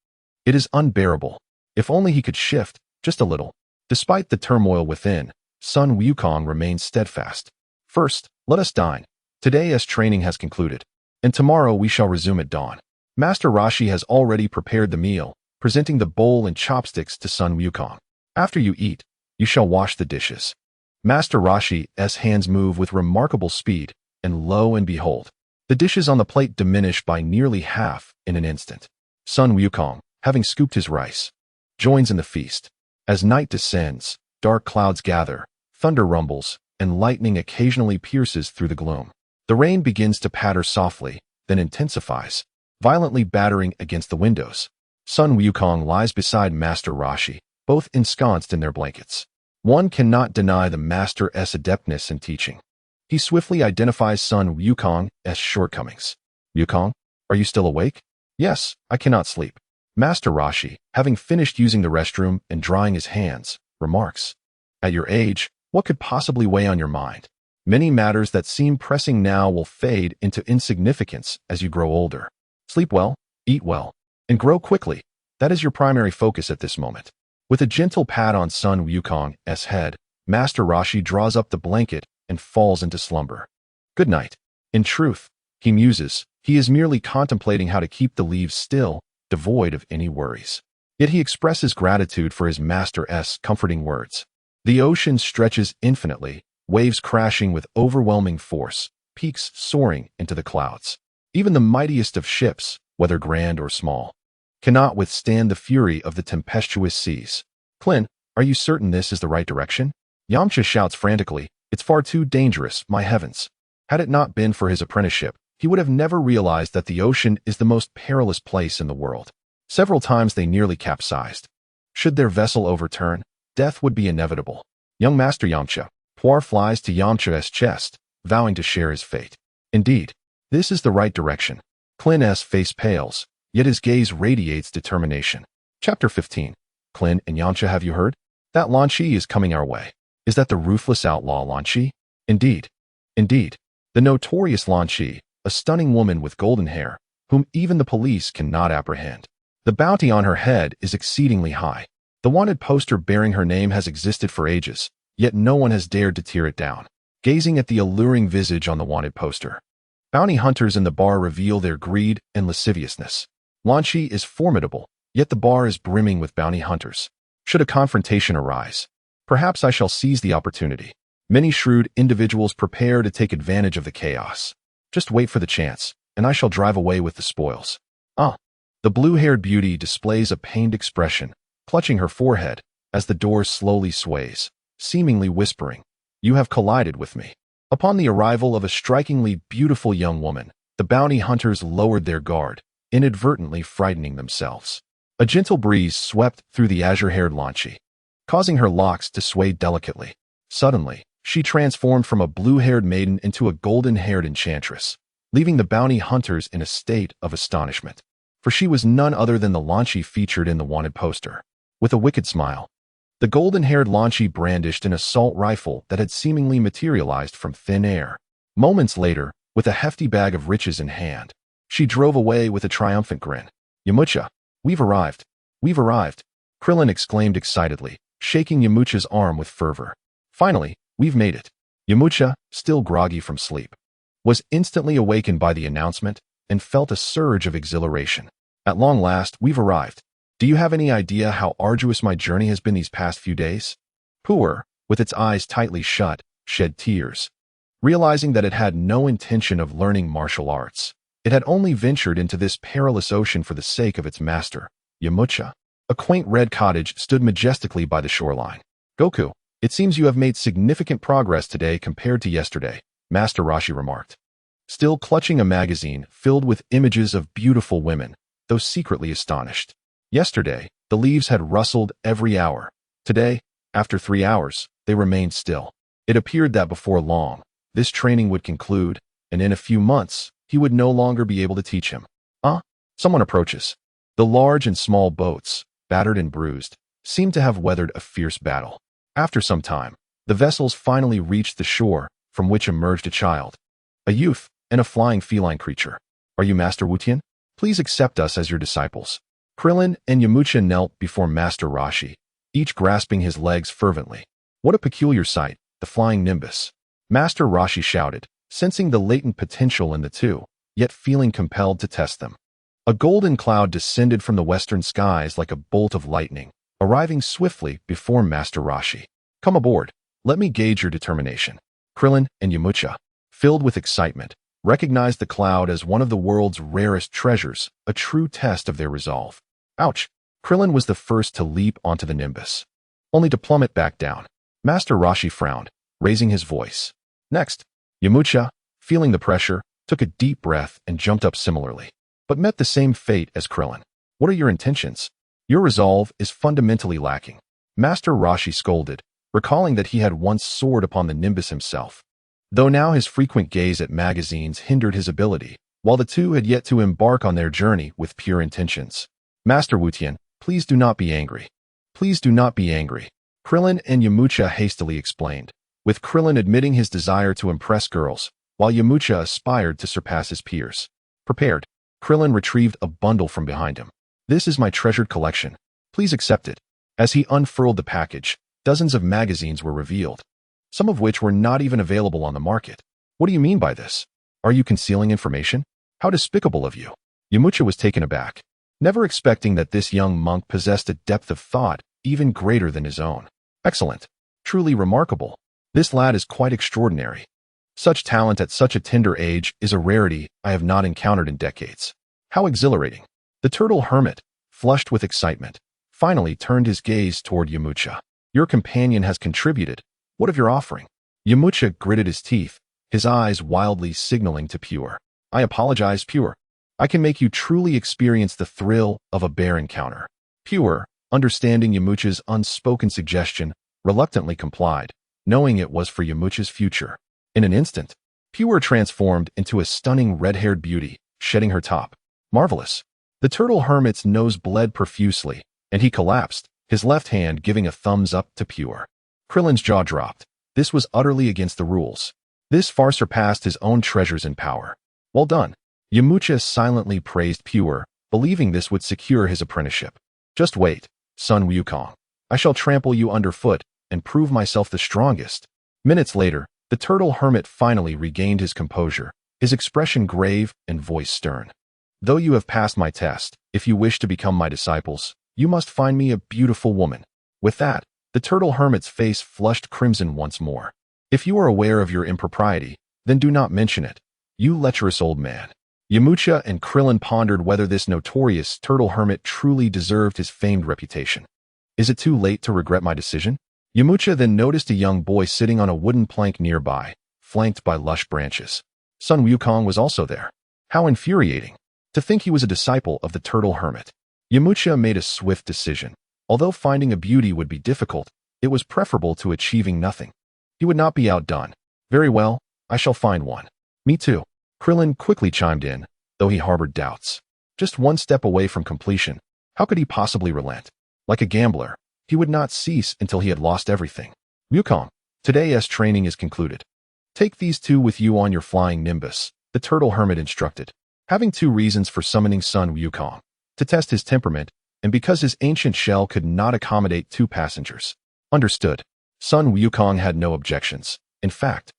Speaker 1: It is unbearable. If only he could shift, Just a little. Despite the turmoil within, Sun Wukong remains steadfast. First, let us dine. Today as training has concluded, and tomorrow we shall resume at dawn. Master Roshi has already prepared the meal, presenting the bowl and chopsticks to Sun Wukong. After you eat, you shall wash the dishes. Master Roshi's hands move with remarkable speed, and lo and behold, the dishes on the plate diminish by nearly half in an instant. Sun Wukong, having scooped his rice, joins in the feast. As night descends, dark clouds gather, thunder rumbles, and lightning occasionally pierces through the gloom. The rain begins to patter softly, then intensifies, violently battering against the windows. Sun Wukong lies beside Master Roshi, both ensconced in their blankets. One cannot deny the Master's adeptness in teaching. He swiftly identifies Sun Wukong's shortcomings. Wukong, are you still awake? Yes, I cannot sleep. Master Roshi, having finished using the restroom and drying his hands, remarks, at your age, what could possibly weigh on your mind? Many matters that seem pressing now will fade into insignificance as you grow older. Sleep well, eat well, and grow quickly. That is your primary focus at this moment. With a gentle pat on Sun Wukong's head, Master Roshi draws up the blanket and falls into slumber. Good night. In truth, he muses, he is merely contemplating how to keep the leaves still, devoid of any worries. Yet he expresses gratitude for his master's comforting words. The ocean stretches infinitely, waves crashing with overwhelming force, peaks soaring into the clouds. Even the mightiest of ships, whether grand or small, cannot withstand the fury of the tempestuous seas. Clillin, are you certain this is the right direction? Yamcha shouts frantically, it's far too dangerous, my heavens. Had it not been for his apprenticeship, he would have never realized that the ocean is the most perilous place in the world. Several times they nearly capsized. Should their vessel overturn, death would be inevitable. Young Master Yamcha, Puar flies to Yamcha's chest, vowing to share his fate. Indeed, this is the right direction. Clillin's face pales, yet his gaze radiates determination. Chapter 15. Clillin and Yamcha, have you heard? That Lan Chi is coming our way. Is that the ruthless outlaw Lan Chi? Indeed. Indeed. The notorious Lan Chi, a stunning woman with golden hair, whom even the police cannot apprehend. The bounty on her head is exceedingly high. The wanted poster bearing her name has existed for ages, yet no one has dared to tear it down. Gazing at the alluring visage on the wanted poster, bounty hunters in the bar reveal their greed and lasciviousness. Lan Chi is formidable, yet the bar is brimming with bounty hunters. Should a confrontation arise, perhaps I shall seize the opportunity. Many shrewd individuals prepare to take advantage of the chaos. Just wait for the chance, and I shall drive away with the spoils. The blue-haired beauty displays a pained expression, clutching her forehead as the door slowly sways, seemingly whispering, you have collided with me. Upon the arrival of a strikingly beautiful young woman, the bounty hunters lowered their guard, inadvertently frightening themselves. A gentle breeze swept through the azure-haired Lan Chi, causing her locks to sway delicately. Suddenly, she transformed from a blue-haired maiden into a golden-haired enchantress, leaving the bounty hunters in a state of astonishment. For she was none other than the Lan Chi featured in the wanted poster. With a wicked smile, the golden-haired Lan Chi brandished an assault rifle that had seemingly materialized from thin air. Moments later, with a hefty bag of riches in hand, she drove away with a triumphant grin. Yamcha, we've arrived. We've arrived. Clillin exclaimed excitedly, shaking Yamcha's arm with fervor. Finally, we've made it. Yamcha, still groggy from sleep, was instantly awakened by the announcement and felt a surge of exhilaration. At long last, we've arrived. Do you have any idea how arduous my journey has been these past few days? Puar, with its eyes tightly shut, shed tears, realizing that it had no intention of learning martial arts. It had only ventured into this perilous ocean for the sake of its master, Yamcha. A quaint red cottage stood majestically by the shoreline. Goku, it seems you have made significant progress today compared to yesterday, Master Roshi remarked, still clutching a magazine filled with images of beautiful women, though secretly astonished. Yesterday, the leaves had rustled every hour. Today, after 3 hours, they remained still. It appeared that before long, this training would conclude, and in a few months, he would no longer be able to teach him. Someone approaches. The large and small boats, battered and bruised, seemed to have weathered a fierce battle. After some time, the vessels finally reached the shore, from which emerged a child, a youth, and a flying feline creature. Are you Master Wutian? Please accept us as your disciples. Clillin and Yamcha knelt before Master Roshi, each grasping his legs fervently. What a peculiar sight, the flying nimbus. Master Roshi shouted, sensing the latent potential in the two, yet feeling compelled to test them. A golden cloud descended from the western skies like a bolt of lightning, arriving swiftly before Master Roshi. Come aboard. Let me gauge your determination. Clillin and Yamcha, filled with excitement, recognized the cloud as one of the world's rarest treasures, a true test of their resolve. Ouch! Clillin was the first to leap onto the nimbus, only to plummet back down. Master Roshi frowned, raising his voice. Next, Yamcha, feeling the pressure, took a deep breath and jumped up similarly, but met the same fate as Clillin. What are your intentions? Your resolve is fundamentally lacking. Master Roshi scolded, recalling that he had once soared upon the nimbus himself. Though now his frequent gaze at magazines hindered his ability, while the two had yet to embark on their journey with pure intentions. Master Wutian, please do not be angry. Please do not be angry. Clillin and Yamcha hastily explained, with Clillin admitting his desire to impress girls, while Yamcha aspired to surpass his peers. Prepared, Clillin retrieved a bundle from behind him. This is my treasured collection. Please accept it. As he unfurled the package, dozens of magazines were revealed, some of which were not even available on the market. What do you mean by this? Are you concealing information? How despicable of you. Yamcha was taken aback, never expecting that this young monk possessed a depth of thought even greater than his own. Excellent. Truly remarkable. This lad is quite extraordinary. Such talent at such a tender age is a rarity I have not encountered in decades. How exhilarating. The turtle hermit, flushed with excitement, finally turned his gaze toward Yamcha. Your companion has contributed. What of your offering? Yamcha gritted his teeth, his eyes wildly signaling to Pure. I apologize, Pure. I can make you truly experience the thrill of a bear encounter. Pure, understanding Yamcha's unspoken suggestion, reluctantly complied, knowing it was for Yamcha's future. In an instant, Pure transformed into a stunning red-haired beauty, shedding her top. Marvelous. The turtle hermit's nose bled profusely, and he collapsed, his left hand giving a thumbs up to Pure. Krillin's jaw dropped. This was utterly against the rules. This far surpassed his own treasures in power. Well done. Yamcha silently praised Pure, believing this would secure his apprenticeship. Just wait, son Wukong. I shall trample you underfoot and prove myself the strongest. Minutes later, the turtle hermit finally regained his composure, his expression grave and voice stern. Though you have passed my test, if you wish to become my disciples, you must find me a beautiful woman. With that, the turtle hermit's face flushed crimson once more. If you are aware of your impropriety, then do not mention it, you lecherous old man. Yamcha and Clillin pondered whether this notorious turtle hermit truly deserved his famed reputation. Is it too late to regret my decision? Yamcha then noticed a young boy sitting on a wooden plank nearby, flanked by lush branches. Sun Wukong was also there. How infuriating. To think he was a disciple of the turtle hermit. Yamcha made a swift decision. Although finding a beauty would be difficult, it was preferable to achieving nothing. He would not be outdone. Very well, I shall find one. Me too. Clillin quickly chimed in, though he harbored doubts. Just one step away from completion. How could he possibly relent? Like a gambler, he would not cease until he had lost everything. Wukong, today's training is concluded. Take these two with you on your flying nimbus, the turtle hermit instructed. Having two reasons for summoning son Wukong. To test his temperament, and because his ancient shell could not accommodate two passengers. Understood. Son Wukong had no objections. In fact,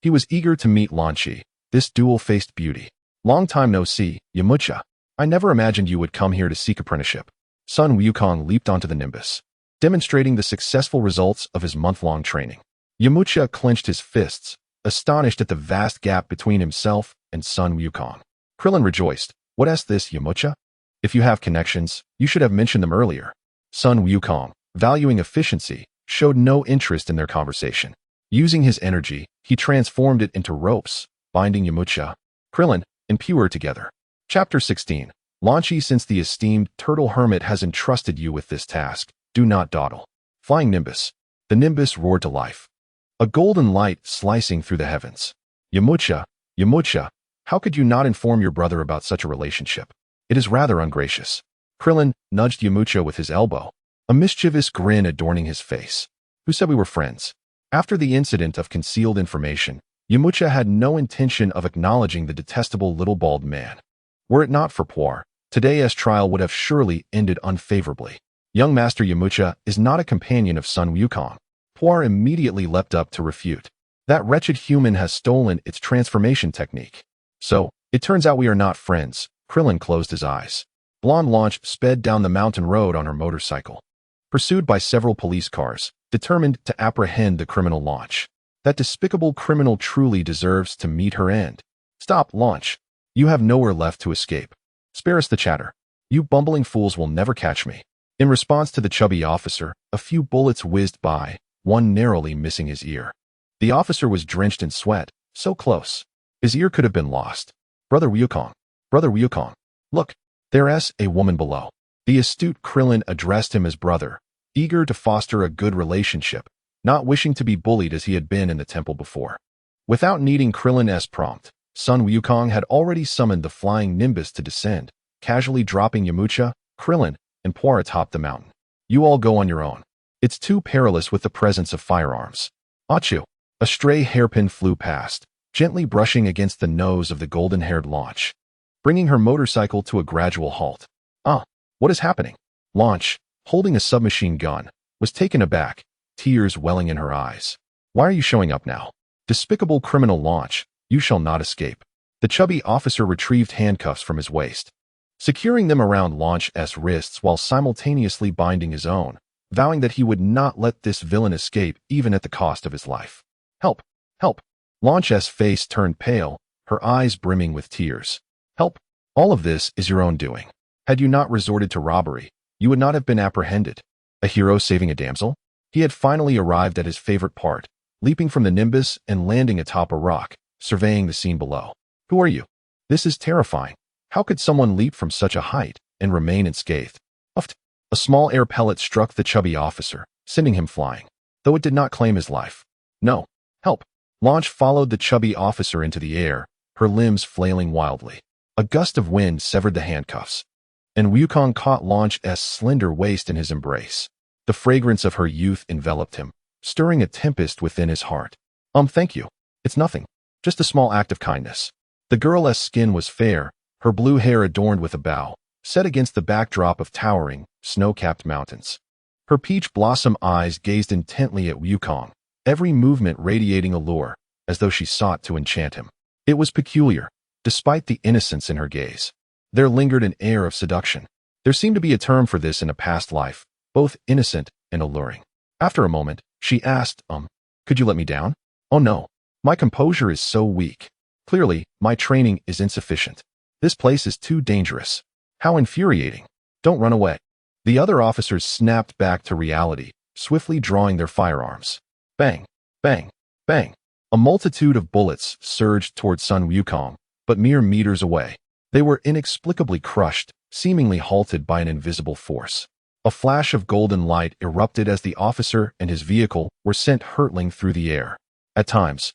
Speaker 1: he was eager to meet Lan Chi, this dual-faced beauty. Long time no see, Yamcha. I never imagined you would come here to seek apprenticeship. Son Wukong leaped onto the nimbus, demonstrating the successful results of his month-long training. Yamcha clenched his fists, astonished at the vast gap between himself and son Wukong. Clillin rejoiced. What is this, Yamcha? If you have connections, you should have mentioned them earlier. Son Wukong, valuing efficiency, showed no interest in their conversation. Using his energy, he transformed it into ropes, binding Yamcha, Clillin, and Pure together. Chapter 16. Lan Chi, since the esteemed turtle hermit has entrusted you with this task, do not dawdle. Flying nimbus. The nimbus roared to life. A golden light slicing through the heavens. Yamcha, how could you not inform your brother about such a relationship? It is rather ungracious. Clillin nudged Yamcha with his elbow, a mischievous grin adorning his face. Who said we were friends? After the incident of concealed information, Yamcha had no intention of acknowledging the detestable little bald man. Were it not for Poir, today's trial would have surely ended unfavorably. Young Master Yamcha is not a companion of Sun Wukong. Puar immediately leapt up to refute. That wretched human has stolen its transformation technique. So, it turns out we are not friends. Clillin closed his eyes. Blonde Launch sped down the mountain road on her motorcycle, pursued by several police cars, determined to apprehend the criminal Launch. That despicable criminal truly deserves to meet her end. Stop, Launch. You have nowhere left to escape. Spare us the chatter. You bumbling fools will never catch me. In response to the chubby officer, a few bullets whizzed by, one narrowly missing his ear. The officer was drenched in sweat, so close. His ear could have been lost. Brother Wukong. Brother Wukong. Look, there's a woman below. The astute Clillin addressed him as brother, eager to foster a good relationship, not wishing to be bullied as he had been in the temple before. Without needing Krillin's prompt, Sun Wukong had already summoned the flying Nimbus to descend, casually dropping Yamcha, Clillin, and Puar atop the mountain. You all go on your own. It's too perilous with the presence of firearms. Achu. A stray hairpin flew past, gently brushing against the nose of the golden-haired Launch, bringing her motorcycle to a gradual halt. What is happening? Launch, holding a submachine gun, was taken aback, tears welling in her eyes. Why are you showing up now? Despicable criminal Launch, you shall not escape. The chubby officer retrieved handcuffs from his waist, securing them around Launch's wrists while simultaneously binding his own, vowing that he would not let this villain escape even at the cost of his life. Help! Help! Launch's face turned pale, her eyes brimming with tears. Help! All of this is your own doing. Had you not resorted to robbery, you would not have been apprehended. A hero saving a damsel? He had finally arrived at his favorite part, leaping from the Nimbus and landing atop a rock, surveying the scene below. Who are you? This is terrifying. How could someone leap from such a height and remain unscathed? Uft! A small air pellet struck the chubby officer, sending him flying, though it did not claim his life. No. Help! Launch followed the chubby officer into the air, her limbs flailing wildly. A gust of wind severed the handcuffs, and Wukong caught Launch's slender waist in his embrace. The fragrance of her youth enveloped him, stirring a tempest within his heart. Thank you. It's nothing. Just a small act of kindness. The girl's skin was fair, her blue hair adorned with a bow, set against the backdrop of towering, snow-capped mountains. Her peach blossom eyes gazed intently at Wukong, every movement radiating allure, as though she sought to enchant him. It was peculiar, despite the innocence in her gaze. There lingered an air of seduction. There seemed to be a term for this in a past life, both innocent and alluring. After a moment, she asked, could you let me down? Oh no, my composure is so weak. Clearly, my training is insufficient. This place is too dangerous. How infuriating. Don't run away. The other officers snapped back to reality, swiftly drawing their firearms. Bang, bang, bang. A multitude of bullets surged toward Sun Wukong, but mere meters away, they were inexplicably crushed, seemingly halted by an invisible force. A flash of golden light erupted as the officer and his vehicle were sent hurtling through the air. At times,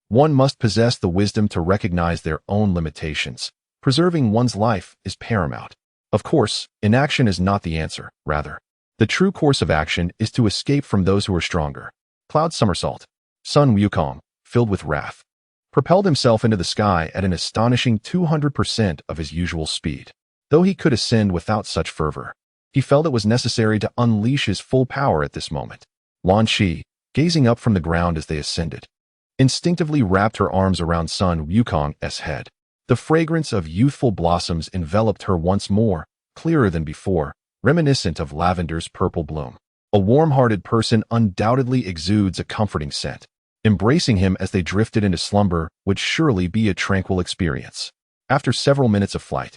Speaker 1: one must possess the wisdom to recognize their own limitations. Preserving one's life is paramount. Of course, inaction is not the answer. Rather, the true course of action is to escape from those who are stronger. Cloud somersault. Sun Wukong, filled with wrath, propelled himself into the sky at an astonishing 200% of his usual speed. Though he could ascend without such fervor, he felt it was necessary to unleash his full power at this moment. Lan Shi, gazing up from the ground as they ascended, instinctively wrapped her arms around Sun Wukong's head. The fragrance of youthful blossoms enveloped her once more, clearer than before, reminiscent of lavender's purple bloom. A warm-hearted person undoubtedly exudes a comforting scent. Embracing him as they drifted into slumber would surely be a tranquil experience. After several minutes of flight,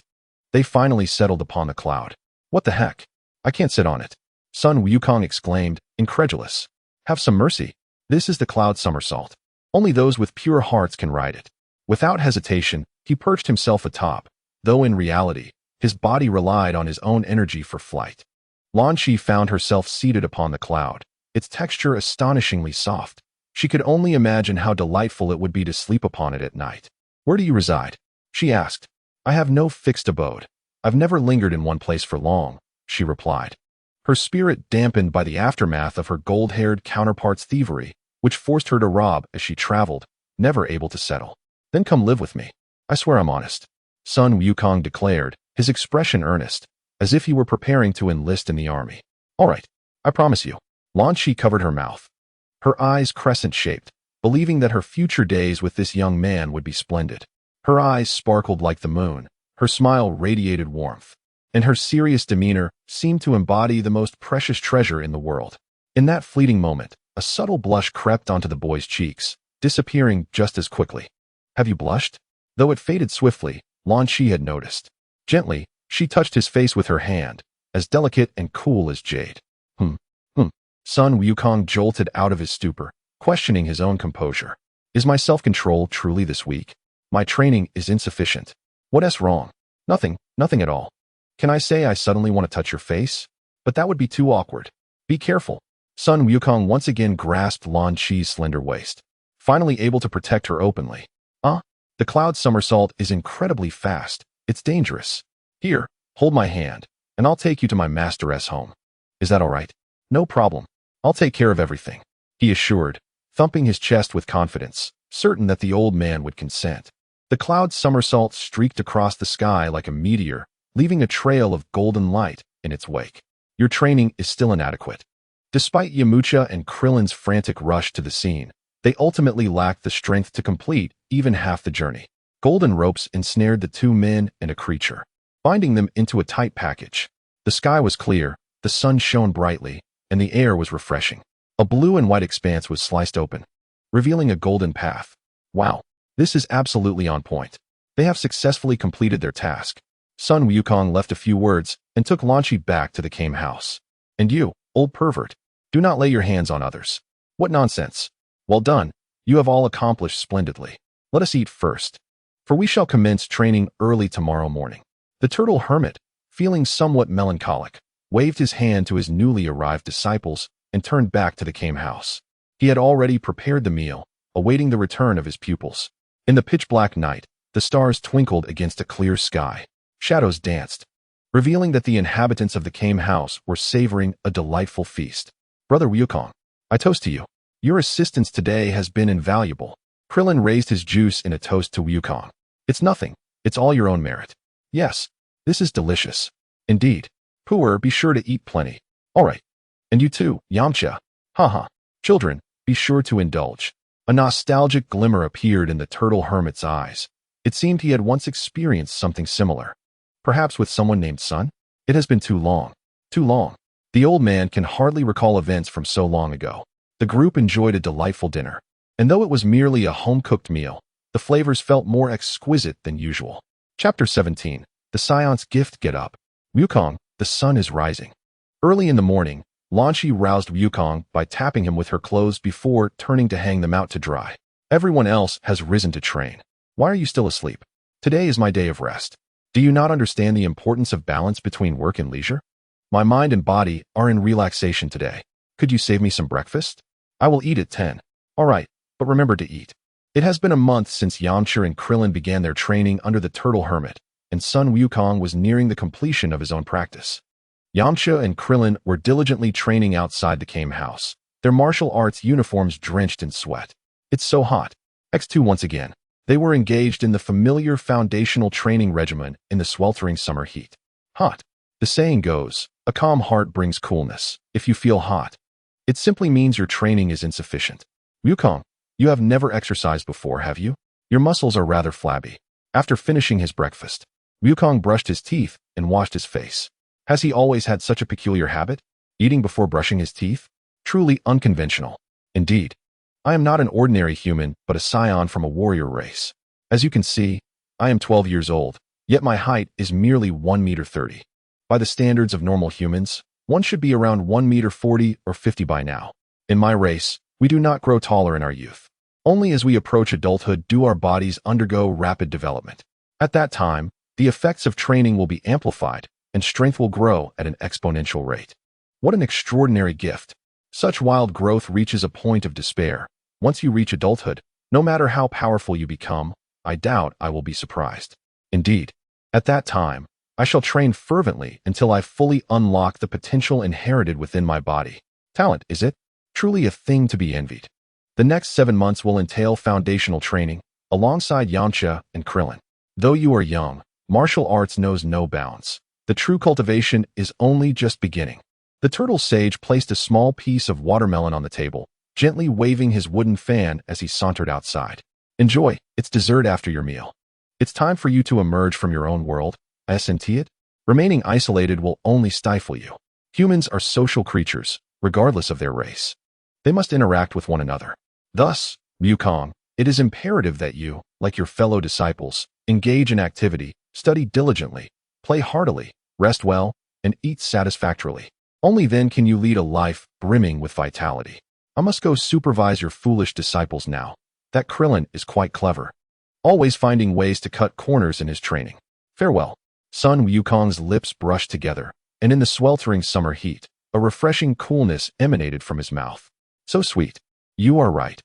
Speaker 1: they finally settled upon the cloud. What the heck? I can't sit on it. Sun Wukong exclaimed, incredulous. Have some mercy. This is the cloud somersault. Only those with pure hearts can ride it. Without hesitation, he perched himself atop, though in reality, his body relied on his own energy for flight. Lan Shi found herself seated upon the cloud, its texture astonishingly soft. She could only imagine how delightful it would be to sleep upon it at night. Where do you reside? She asked. I have no fixed abode. I've never lingered in one place for long, she replied. Her spirit dampened by the aftermath of her gold-haired counterpart's thievery, which forced her to rob as she traveled, never able to settle. Then come live with me. I swear I'm honest. Sun Wukong declared, his expression earnest, as if he were preparing to enlist in the army. All right, I promise you. Lan Shi covered her mouth, her eyes crescent-shaped, believing that her future days with this young man would be splendid. Her eyes sparkled like the moon, her smile radiated warmth, and her serious demeanor seemed to embody the most precious treasure in the world. In that fleeting moment, a subtle blush crept onto the boy's cheeks, disappearing just as quickly. Have you blushed? Though it faded swiftly, Lan Shi had noticed. Gently, she touched his face with her hand, as delicate and cool as jade. Sun Wukong jolted out of his stupor, questioning his own composure. Is my self-control truly this weak? My training is insufficient. What's wrong? Nothing at all. Can I say I suddenly want to touch your face? But that would be too awkward. Be careful. Sun Wukong once again grasped Lan Shi's slender waist, finally able to protect her openly. The cloud somersault is incredibly fast. It's dangerous. Here, hold my hand, and I'll take you to my master's home. Is that all right? No problem. I'll take care of everything, he assured, thumping his chest with confidence, certain that the old man would consent. The cloud somersault streaked across the sky like a meteor, leaving a trail of golden light in its wake. Your training is still inadequate. Despite Yamcha and Krillin's frantic rush to the scene, they ultimately lacked the strength to complete even half the journey. Golden ropes ensnared the two men and a creature, binding them into a tight package. The sky was clear, the sun shone brightly, and the air was refreshing. A blue and white expanse was sliced open, revealing a golden path. Wow, this is absolutely on point. They have successfully completed their task. Sun Wukong left a few words and took Lan Shi back to the Kame house. And you, old pervert, do not lay your hands on others. What nonsense. Well done, you have all accomplished splendidly. Let us eat first, for we shall commence training early tomorrow morning. The turtle hermit, feeling somewhat melancholic, waved his hand to his newly arrived disciples and turned back to the Kame house. He had already prepared the meal, awaiting the return of his pupils. In the pitch-black night, the stars twinkled against a clear sky. Shadows danced, revealing that the inhabitants of the Kame house were savoring a delightful feast. Brother Wukong, I toast to you. Your assistance today has been invaluable. Krillin raised his juice in a toast to Wukong. It's nothing. It's all your own merit. Yes, this is delicious. Indeed. Puer, be sure to eat plenty. All right. And you too, Yamcha. Haha. Children, be sure to indulge. A nostalgic glimmer appeared in the turtle hermit's eyes. It seemed he had once experienced something similar. Perhaps with someone named Sun? It has been too long. Too long. The old man can hardly recall events from so long ago. The group enjoyed a delightful dinner. And though it was merely a home-cooked meal, the flavors felt more exquisite than usual. Chapter 17. The Scion's Gift. Get up. Wukong, the sun is rising. Early in the morning, Lan Shi roused Wukong by tapping him with her clothes before turning to hang them out to dry. Everyone else has risen to train. Why are you still asleep? Today is my day of rest. Do you not understand the importance of balance between work and leisure? My mind and body are in relaxation today. Could you save me some breakfast? I will eat at 10. All right, but remember to eat. It has been a month since Yamcha and Krillin began their training under the Turtle Hermit, and Sun Wukong was nearing the completion of his own practice. Yamcha and Krillin were diligently training outside the Kame house, their martial arts uniforms drenched in sweat. It's so hot. X2 once again. They were engaged in the familiar foundational training regimen in the sweltering summer heat. Hot. The saying goes, a calm heart brings coolness. If you feel hot, it simply means your training is insufficient. Wukong, you have never exercised before, have you? Your muscles are rather flabby. After finishing his breakfast, Wukong brushed his teeth and washed his face. Has he always had such a peculiar habit? Eating before brushing his teeth? Truly unconventional. Indeed. I am not an ordinary human, but a scion from a warrior race. As you can see, I am 12 years old, yet my height is merely 1 meter 30. By the standards of normal humans, one should be around 1 meter 40 or 50 by now. In my race, we do not grow taller in our youth. Only as we approach adulthood do our bodies undergo rapid development. At that time, the effects of training will be amplified, and strength will grow at an exponential rate. What an extraordinary gift. Such wild growth reaches a point of despair. Once you reach adulthood, no matter how powerful you become, I doubt I will be surprised. Indeed, at that time, I shall train fervently until I fully unlock the potential inherited within my body. Talent, is it? Truly a thing to be envied. The next 7 months will entail foundational training, alongside Yamcha and Krillin. Though you are young, martial arts knows no bounds. The true cultivation is only just beginning. The turtle sage placed a small piece of watermelon on the table, gently waving his wooden fan as he sauntered outside. Enjoy, it's dessert after your meal. It's time for you to emerge from your own world. Ascension? Remaining isolated will only stifle you. Humans are social creatures, regardless of their race. They must interact with one another. Thus, Wukong, it is imperative that you, like your fellow disciples, engage in activity, study diligently, play heartily, rest well, and eat satisfactorily. Only then can you lead a life brimming with vitality. I must go supervise your foolish disciples now. That Clillin is quite clever, always finding ways to cut corners in his training. Farewell. Son Wukong's lips brushed together, and in the sweltering summer heat, a refreshing coolness emanated from his mouth. So sweet. You are right.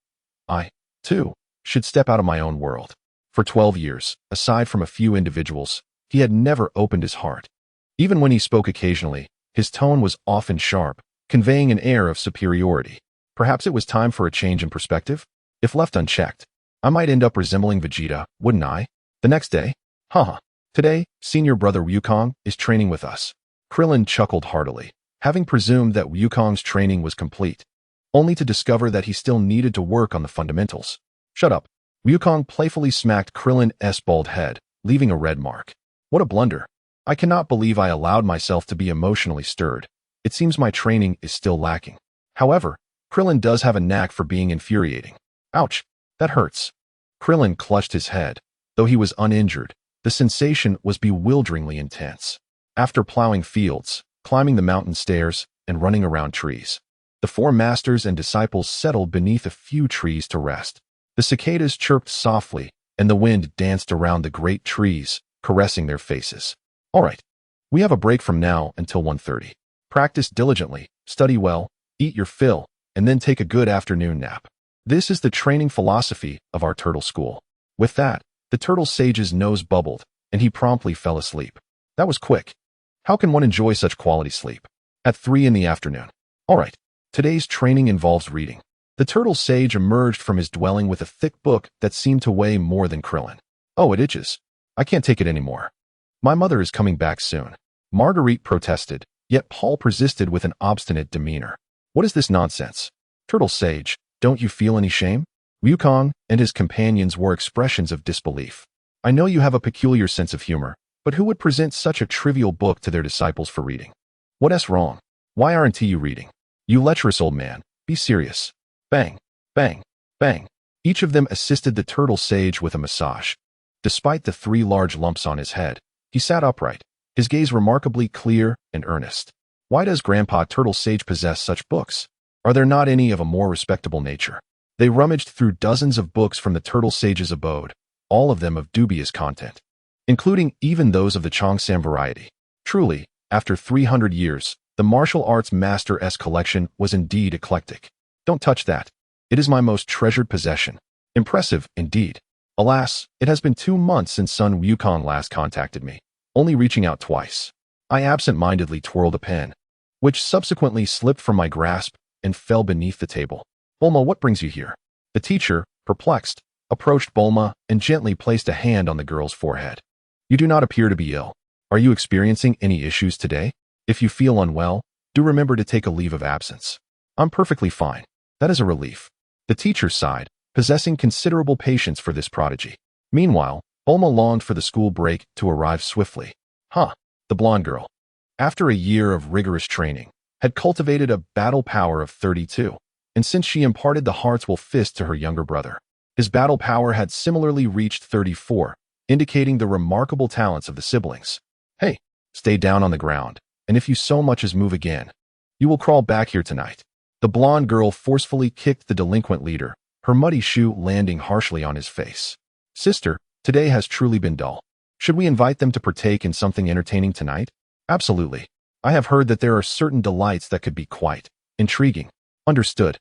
Speaker 1: I, too, should step out of my own world. For 12 years, aside from a few individuals, he had never opened his heart. Even when he spoke occasionally, his tone was often sharp, conveying an air of superiority. Perhaps it was time for a change in perspective? If left unchecked, I might end up resembling Vegeta, wouldn't I? The next day? Haha. Today, senior brother Wukong is training with us. Clillin chuckled heartily, having presumed that Wukong's training was complete, only to discover that he still needed to work on the fundamentals. Shut up. Wukong playfully smacked Krillin's bald head, leaving a red mark. What a blunder. I cannot believe I allowed myself to be emotionally stirred. It seems my training is still lacking. However, Clillin does have a knack for being infuriating. Ouch, that hurts. Clillin clutched his head. Though he was uninjured, the sensation was bewilderingly intense. After plowing fields, climbing the mountain stairs, and running around trees, the four masters and disciples settled beneath a few trees to rest. The cicadas chirped softly, and the wind danced around the great trees, caressing their faces. All right, we have a break from now until 1:30. Practice diligently, study well, eat your fill, and then take a good afternoon nap. This is the training philosophy of our turtle school. With that, the turtle sage's nose bubbled, and he promptly fell asleep. That was quick. How can one enjoy such quality sleep? At 3 in the afternoon. All right, today's training involves reading. The turtle sage emerged from his dwelling with a thick book that seemed to weigh more than Clillin. Oh, it itches. I can't take it anymore. My mother is coming back soon. Marguerite protested, yet Paul persisted with an obstinate demeanor. What is this nonsense? Turtle sage, don't you feel any shame? Wukong and his companions wore expressions of disbelief. I know you have a peculiar sense of humor, but who would present such a trivial book to their disciples for reading? What's wrong? Why aren't you reading? You lecherous old man, be serious. Bang, bang, bang. Each of them assisted the turtle sage with a massage. Despite the 3 large lumps on his head, he sat upright, his gaze remarkably clear and earnest. Why does Grandpa Turtle Sage possess such books? Are there not any of a more respectable nature? They rummaged through dozens of books from the turtle sage's abode, all of them of dubious content, including even those of the Chongsam variety. Truly, after 300 years, the martial arts master's collection was indeed eclectic. Don't touch that. It is my most treasured possession. Impressive, indeed. Alas, it has been 2 months since son Wukong last contacted me, only reaching out twice. I absent-mindedly twirled a pen, which subsequently slipped from my grasp and fell beneath the table. Bulma, what brings you here? The teacher, perplexed, approached Bulma and gently placed a hand on the girl's forehead. You do not appear to be ill. Are you experiencing any issues today? If you feel unwell, do remember to take a leave of absence. I'm perfectly fine. That is a relief. The teacher sighed, possessing considerable patience for this prodigy. Meanwhile, Bulma longed for the school break to arrive swiftly. The blonde girl, after a year of rigorous training, had cultivated a battle power of 32, and since she imparted the Heart's Will Fist to her younger brother, his battle power had similarly reached 34, indicating the remarkable talents of the siblings. Hey, stay down on the ground, and if you so much as move again, you will crawl back here tonight. The blonde girl forcefully kicked the delinquent leader, her muddy shoe landing harshly on his face. Sister, today has truly been dull. Should we invite them to partake in something entertaining tonight? Absolutely. I have heard that there are certain delights that could be quite intriguing. Understood.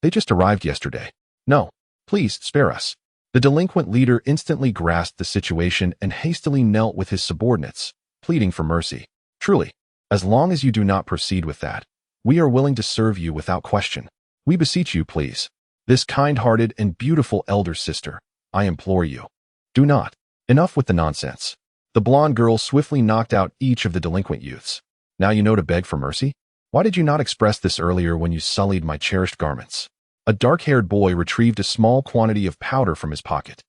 Speaker 1: They just arrived yesterday. No, please spare us. The delinquent leader instantly grasped the situation and hastily knelt with his subordinates, pleading for mercy. Truly, as long as you do not proceed with that, we are willing to serve you without question. We beseech you, please. This kind-hearted and beautiful elder sister, I implore you. Do not. Enough with the nonsense. The blonde girl swiftly knocked out each of the delinquent youths. Now you know to beg for mercy? Why did you not express this earlier when you sullied my cherished garments? A dark-haired boy retrieved a small quantity of powder from his pocket,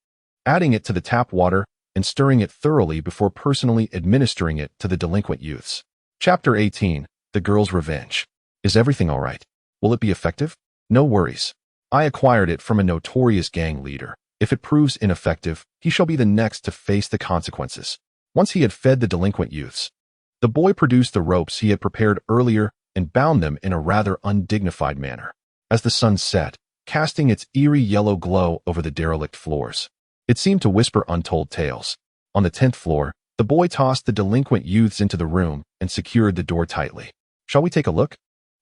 Speaker 1: adding it to the tap water and stirring it thoroughly before personally administering it to the delinquent youths. Chapter 18. The Girl's Revenge. Is everything all right? Will it be effective? No worries. I acquired it from a notorious gang leader. If it proves ineffective, he shall be the next to face the consequences. Once he had fed the delinquent youths, the boy produced the ropes he had prepared earlier and bound them in a rather undignified manner. As the sun set, casting its eerie yellow glow over the derelict floors, it seemed to whisper untold tales. On the 10th floor, the boy tossed the delinquent youths into the room and secured the door tightly. Shall we take a look?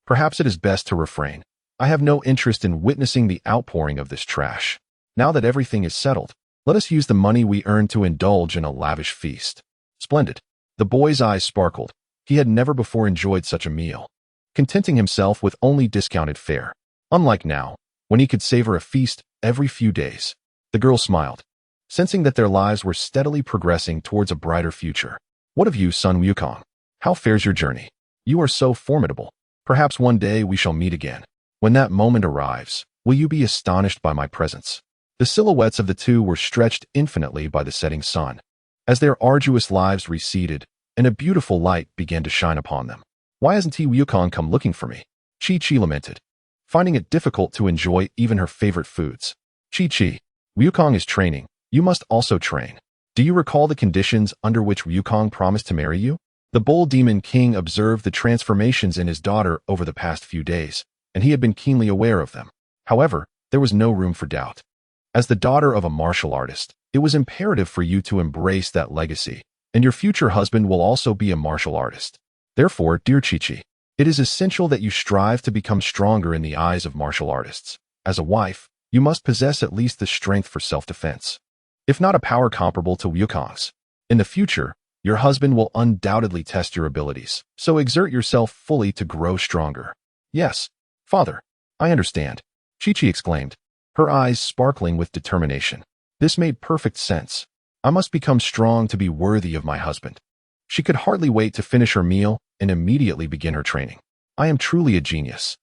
Speaker 1: Perhaps it is best to refrain. I have no interest in witnessing the outpouring of this trash. Now that everything is settled, let us use the money we earned to indulge in a lavish feast. Splendid. The boy's eyes sparkled. He had never before enjoyed such a meal, contenting himself with only discounted fare. Unlike now, when he could savor a feast every few days. The girl smiled, sensing that their lives were steadily progressing towards a brighter future. What of you, son Wukong? How fares your journey? You are so formidable. Perhaps one day we shall meet again. When that moment arrives, will you be astonished by my presence? The silhouettes of the two were stretched infinitely by the setting sun, as their arduous lives receded, and a beautiful light began to shine upon them. Why hasn't Wukong come looking for me? Chi-Chi lamented, finding it difficult to enjoy even her favorite foods. Chi-Chi, Wukong is training. You must also train. Do you recall the conditions under which Wukong promised to marry you? The Bull Demon King observed the transformations in his daughter over the past few days, and he had been keenly aware of them. However, there was no room for doubt. As the daughter of a martial artist, it was imperative for you to embrace that legacy, and your future husband will also be a martial artist. Therefore, dear Chi-Chi, it is essential that you strive to become stronger in the eyes of martial artists. As a wife, you must possess at least the strength for self-defense, if not a power comparable to Wukong's. In the future, your husband will undoubtedly test your abilities, so exert yourself fully to grow stronger. Yes, father, I understand, Chi-Chi exclaimed, her eyes sparkling with determination. This made perfect sense. I must become strong to be worthy of my husband. She could hardly wait to finish her meal and immediately begin her training. I am truly a genius.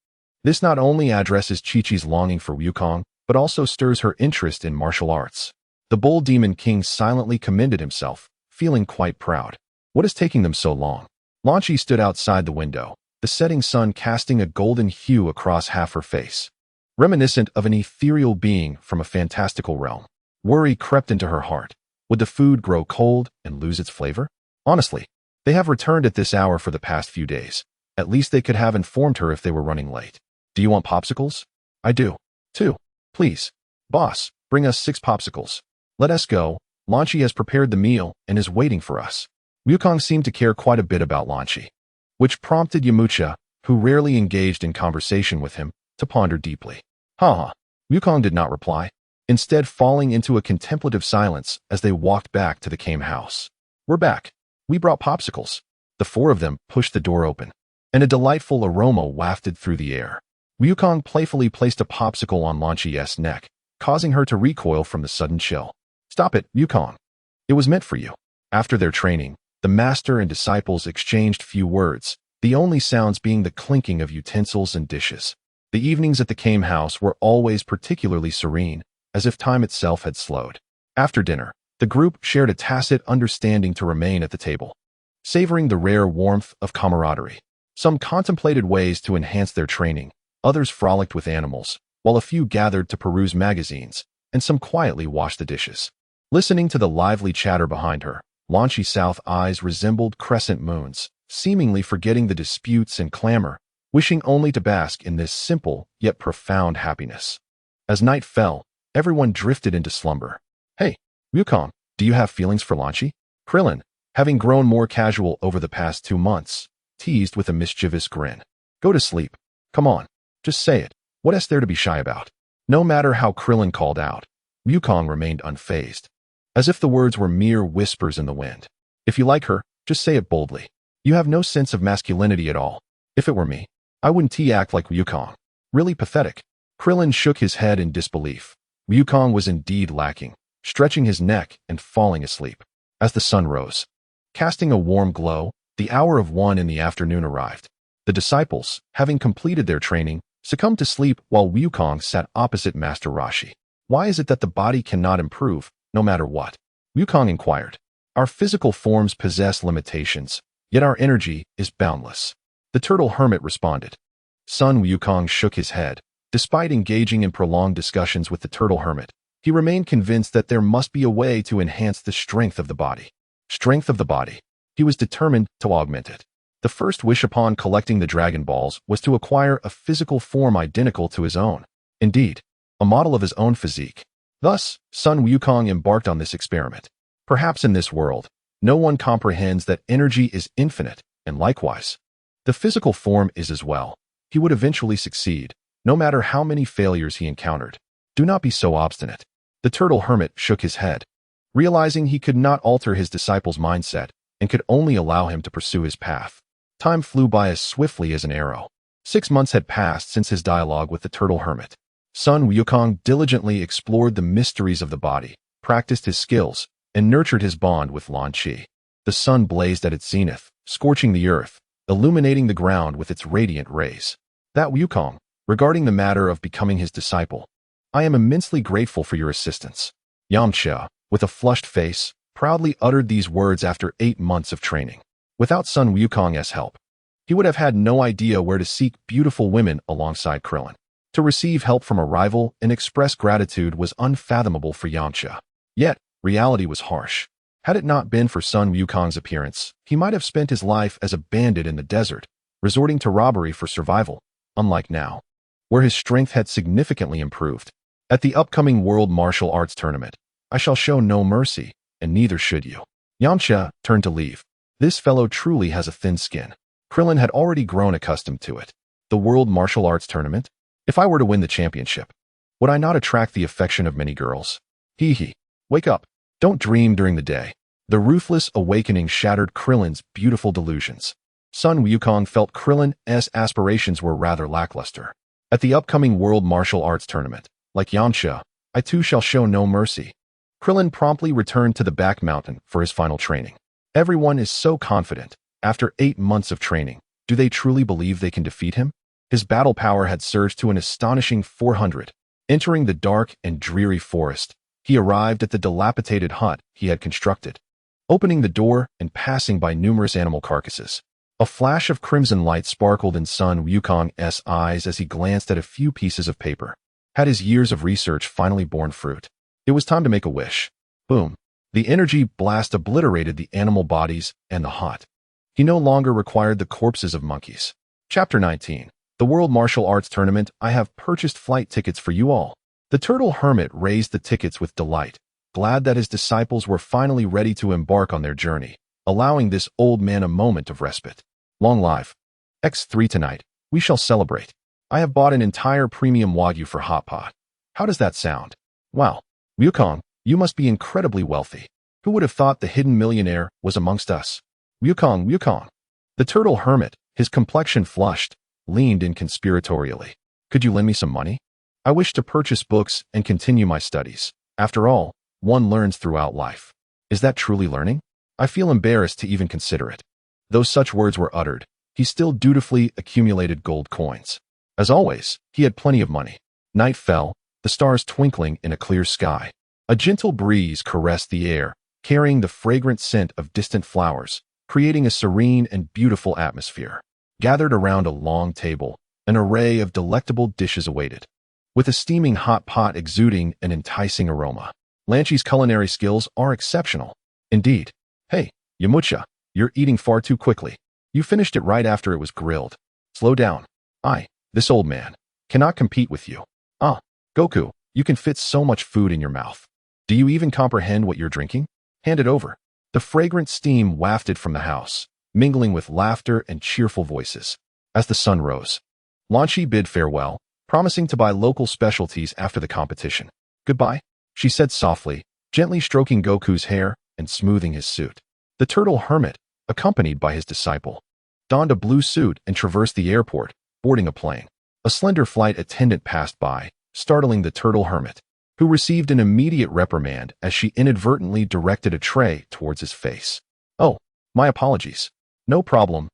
Speaker 1: This not only addresses Chi-Chi's longing for Wukong, but also stirs her interest in martial arts. The Bull Demon King silently commended himself, feeling quite proud. What is taking them so long? Lan Chi stood outside the window, the setting sun casting a golden hue across half her face, reminiscent of an ethereal being from a fantastical realm. Worry crept into her heart. Would the food grow cold and lose its flavor? Honestly, they have returned at this hour for the past few days. At least they could have informed her if they were running late. Do you want popsicles? I do. 2. Please. Boss, bring us 6 popsicles. Let us go. Lan Chi has prepared the meal and is waiting for us. Wukong seemed to care quite a bit about Lan Chi, which prompted Yamcha, who rarely engaged in conversation with him, to ponder deeply. Ha! Wukong did not reply, instead falling into a contemplative silence as they walked back to the Kame house. We're back. We brought popsicles. The 4 of them pushed the door open, and a delightful aroma wafted through the air. Wukong playfully placed a popsicle on Lan Chi's neck, causing her to recoil from the sudden chill. Stop it, Wukong. It was meant for you. After their training, the master and disciples exchanged few words, the only sounds being the clinking of utensils and dishes. The evenings at the Kame house were always particularly serene, as if time itself had slowed. After dinner, the group shared a tacit understanding to remain at the table, savoring the rare warmth of camaraderie. Some contemplated ways to enhance their training, others frolicked with animals, while a few gathered to peruse magazines, and some quietly washed the dishes. Listening to the lively chatter behind her, Lan Chi's south eyes resembled crescent moons, seemingly forgetting the disputes and clamor, wishing only to bask in this simple yet profound happiness. As night fell, everyone drifted into slumber. Hey, Wukong, do you have feelings for Lan Chi? Clillin, having grown more casual over the past 2 months, teased with a mischievous grin. Go to sleep. Come on, just say it. What is there to be shy about? No matter how Clillin called out, Wukong remained unfazed, as if the words were mere whispers in the wind. If you like her, just say it boldly. You have no sense of masculinity at all. If it were me, I wouldn't act like Wukong. Really pathetic. Clillin shook his head in disbelief. Wukong was indeed lacking, stretching his neck and falling asleep. As the sun rose, casting a warm glow, the hour of 1 in the afternoon arrived. The disciples, having completed their training, succumbed to sleep while Wukong sat opposite Master Roshi. Why is it that the body cannot improve, no matter what? Wukong inquired. Our physical forms possess limitations, yet our energy is boundless. The turtle hermit responded. Son Wukong shook his head. Despite engaging in prolonged discussions with the turtle hermit, he remained convinced that there must be a way to enhance the strength of the body. Strength of the body. He was determined to augment it. The first wish upon collecting the Dragon Balls was to acquire a physical form identical to his own. Indeed, a model of his own physique. Thus, Sun Wukong embarked on this experiment. Perhaps in this world, no one comprehends that energy is infinite, and likewise, the physical form is as well. He would eventually succeed, no matter how many failures he encountered. Do not be so obstinate. The turtle hermit shook his head, realizing he could not alter his disciple's mindset and could only allow him to pursue his path. Time flew by as swiftly as an arrow. 6 months had passed since his dialogue with the turtle hermit. Sun Wukong diligently explored the mysteries of the body, practiced his skills, and nurtured his bond with Lan Qi. The sun blazed at its zenith, scorching the earth, illuminating the ground with its radiant rays. That Wukong, regarding the matter of becoming his disciple, I am immensely grateful for your assistance. Yamcha, with a flushed face, proudly uttered these words after 8 months of training. Without Sun Wukong's help, he would have had no idea where to seek beautiful women alongside Krillin. To receive help from a rival and express gratitude was unfathomable for Yamcha. Yet, reality was harsh. Had it not been for Sun Wukong's appearance, he might have spent his life as a bandit in the desert, resorting to robbery for survival, unlike now, where his strength had significantly improved. At the upcoming World Martial Arts Tournament, I shall show no mercy, and neither should you. Yamcha turned to leave. This fellow truly has a thin skin. Krillin had already grown accustomed to it. The World Martial Arts Tournament? If I were to win the championship, would I not attract the affection of many girls? Hee hee. Wake up. Don't dream during the day. The ruthless awakening shattered Krillin's beautiful delusions. Sun Wukong felt Krillin's aspirations were rather lackluster. At the upcoming World Martial Arts Tournament, like Yamcha, I too shall show no mercy. Krillin promptly returned to the back mountain for his final training. Everyone is so confident. After 8 months of training, do they truly believe they can defeat him? His battle power had surged to an astonishing 400. Entering the dark and dreary forest, he arrived at the dilapidated hut he had constructed. Opening the door and passing by numerous animal carcasses, a flash of crimson light sparkled in Sun Wukong's eyes as he glanced at a few pieces of paper. Had his years of research finally borne fruit? It was time to make a wish. Boom. The energy blast obliterated the animal bodies and the hut. He no longer required the corpses of monkeys. Chapter 19. The World Martial Arts Tournament. I have purchased flight tickets for you all. The turtle hermit raised the tickets with delight, glad that his disciples were finally ready to embark on their journey, allowing this old man a moment of respite. Long live. X3 tonight. We shall celebrate. I have bought an entire premium Wagyu for hot pot. How does that sound? Wow. Wukong, you must be incredibly wealthy. Who would have thought the hidden millionaire was amongst us? Wukong. The turtle hermit, his complexion flushed, leaned in conspiratorially. Could you lend me some money? I wish to purchase books and continue my studies. After all, one learns throughout life. Is that truly learning? I feel embarrassed to even consider it. Though such words were uttered, he still dutifully accumulated gold coins. As always, he had plenty of money. Night fell, the stars twinkling in a clear sky. A gentle breeze caressed the air, carrying the fragrant scent of distant flowers, creating a serene and beautiful atmosphere. Gathered around a long table, an array of delectable dishes awaited, with a steaming hot pot exuding an enticing aroma. Lan Qi's culinary skills are exceptional. Indeed. Hey, Yamcha, you're eating far too quickly. You finished it right after it was grilled. Slow down. This old man, cannot compete with you. Goku, you can fit so much food in your mouth. Do you even comprehend what you're drinking? Hand it over. The fragrant steam wafted from the house, mingling with laughter and cheerful voices. As the sun rose, Lan Qi bid farewell, promising to buy local specialties after the competition. Goodbye, she said softly, gently stroking Goku's hair and smoothing his suit. The turtle hermit, accompanied by his disciple, donned a blue suit and traversed the airport, boarding a plane. A slender flight attendant passed by, startling the turtle hermit, who received an immediate reprimand as she inadvertently directed a tray towards his face. Oh, my apologies. No problem.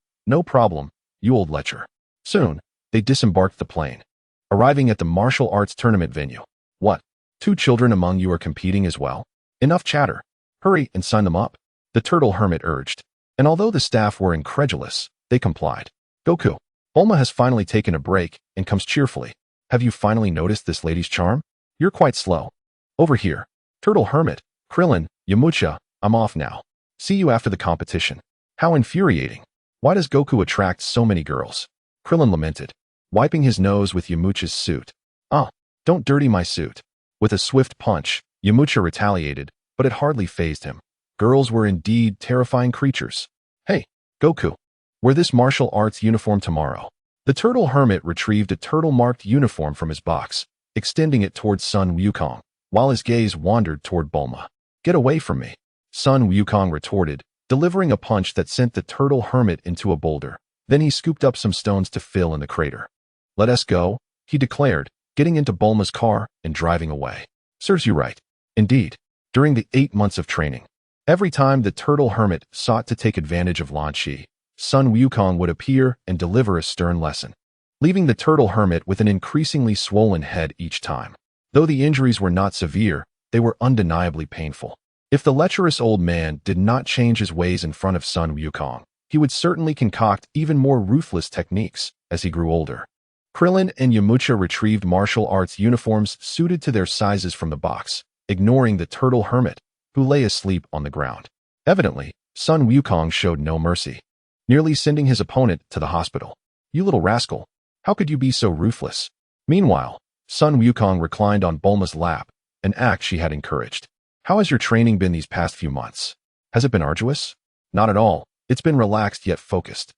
Speaker 1: you old lecher. Soon, they disembarked the plane, arriving at the martial arts tournament venue. What? 2 children among you are competing as well? Enough chatter. Hurry and sign them up, the turtle hermit urged. And although the staff were incredulous, they complied. Goku. Bulma has finally taken a break and comes cheerfully. Have you finally noticed this lady's charm? You're quite slow. Over here. Turtle hermit. Clillin, Yamcha, I'm off now. See you after the competition. How infuriating. Why does Goku attract so many girls? Clillin lamented, wiping his nose with Yamcha's suit. Ah, don't dirty my suit. With a swift punch, Yamcha retaliated, but it hardly fazed him. Girls were indeed terrifying creatures. Hey, Goku. Wear this martial arts uniform tomorrow. The turtle hermit retrieved a turtle-marked uniform from his box, extending it towards Sun Wukong, while his gaze wandered toward Bulma. Get away from me, Sun Wukong retorted, delivering a punch that sent the turtle hermit into a boulder. Then he scooped up some stones to fill in the crater. Let us go, he declared, getting into Bulma's car and driving away. Serves you right. Indeed, during the 8 months of training, every time the turtle hermit sought to take advantage of Lan Chi, Sun Wukong would appear and deliver a stern lesson, leaving the turtle hermit with an increasingly swollen head each time. Though the injuries were not severe, they were undeniably painful. If the lecherous old man did not change his ways in front of Sun Wukong, he would certainly concoct even more ruthless techniques as he grew older. Clillin and Yamcha retrieved martial arts uniforms suited to their sizes from the box, ignoring the turtle hermit, who lay asleep on the ground. Evidently, Sun Wukong showed no mercy, nearly sending his opponent to the hospital. You little rascal, how could you be so ruthless? Meanwhile, Sun Wukong reclined on Bulma's lap, an act she had encouraged. How has your training been these past few months? Has it been arduous? Not at all. It's been relaxed yet focused.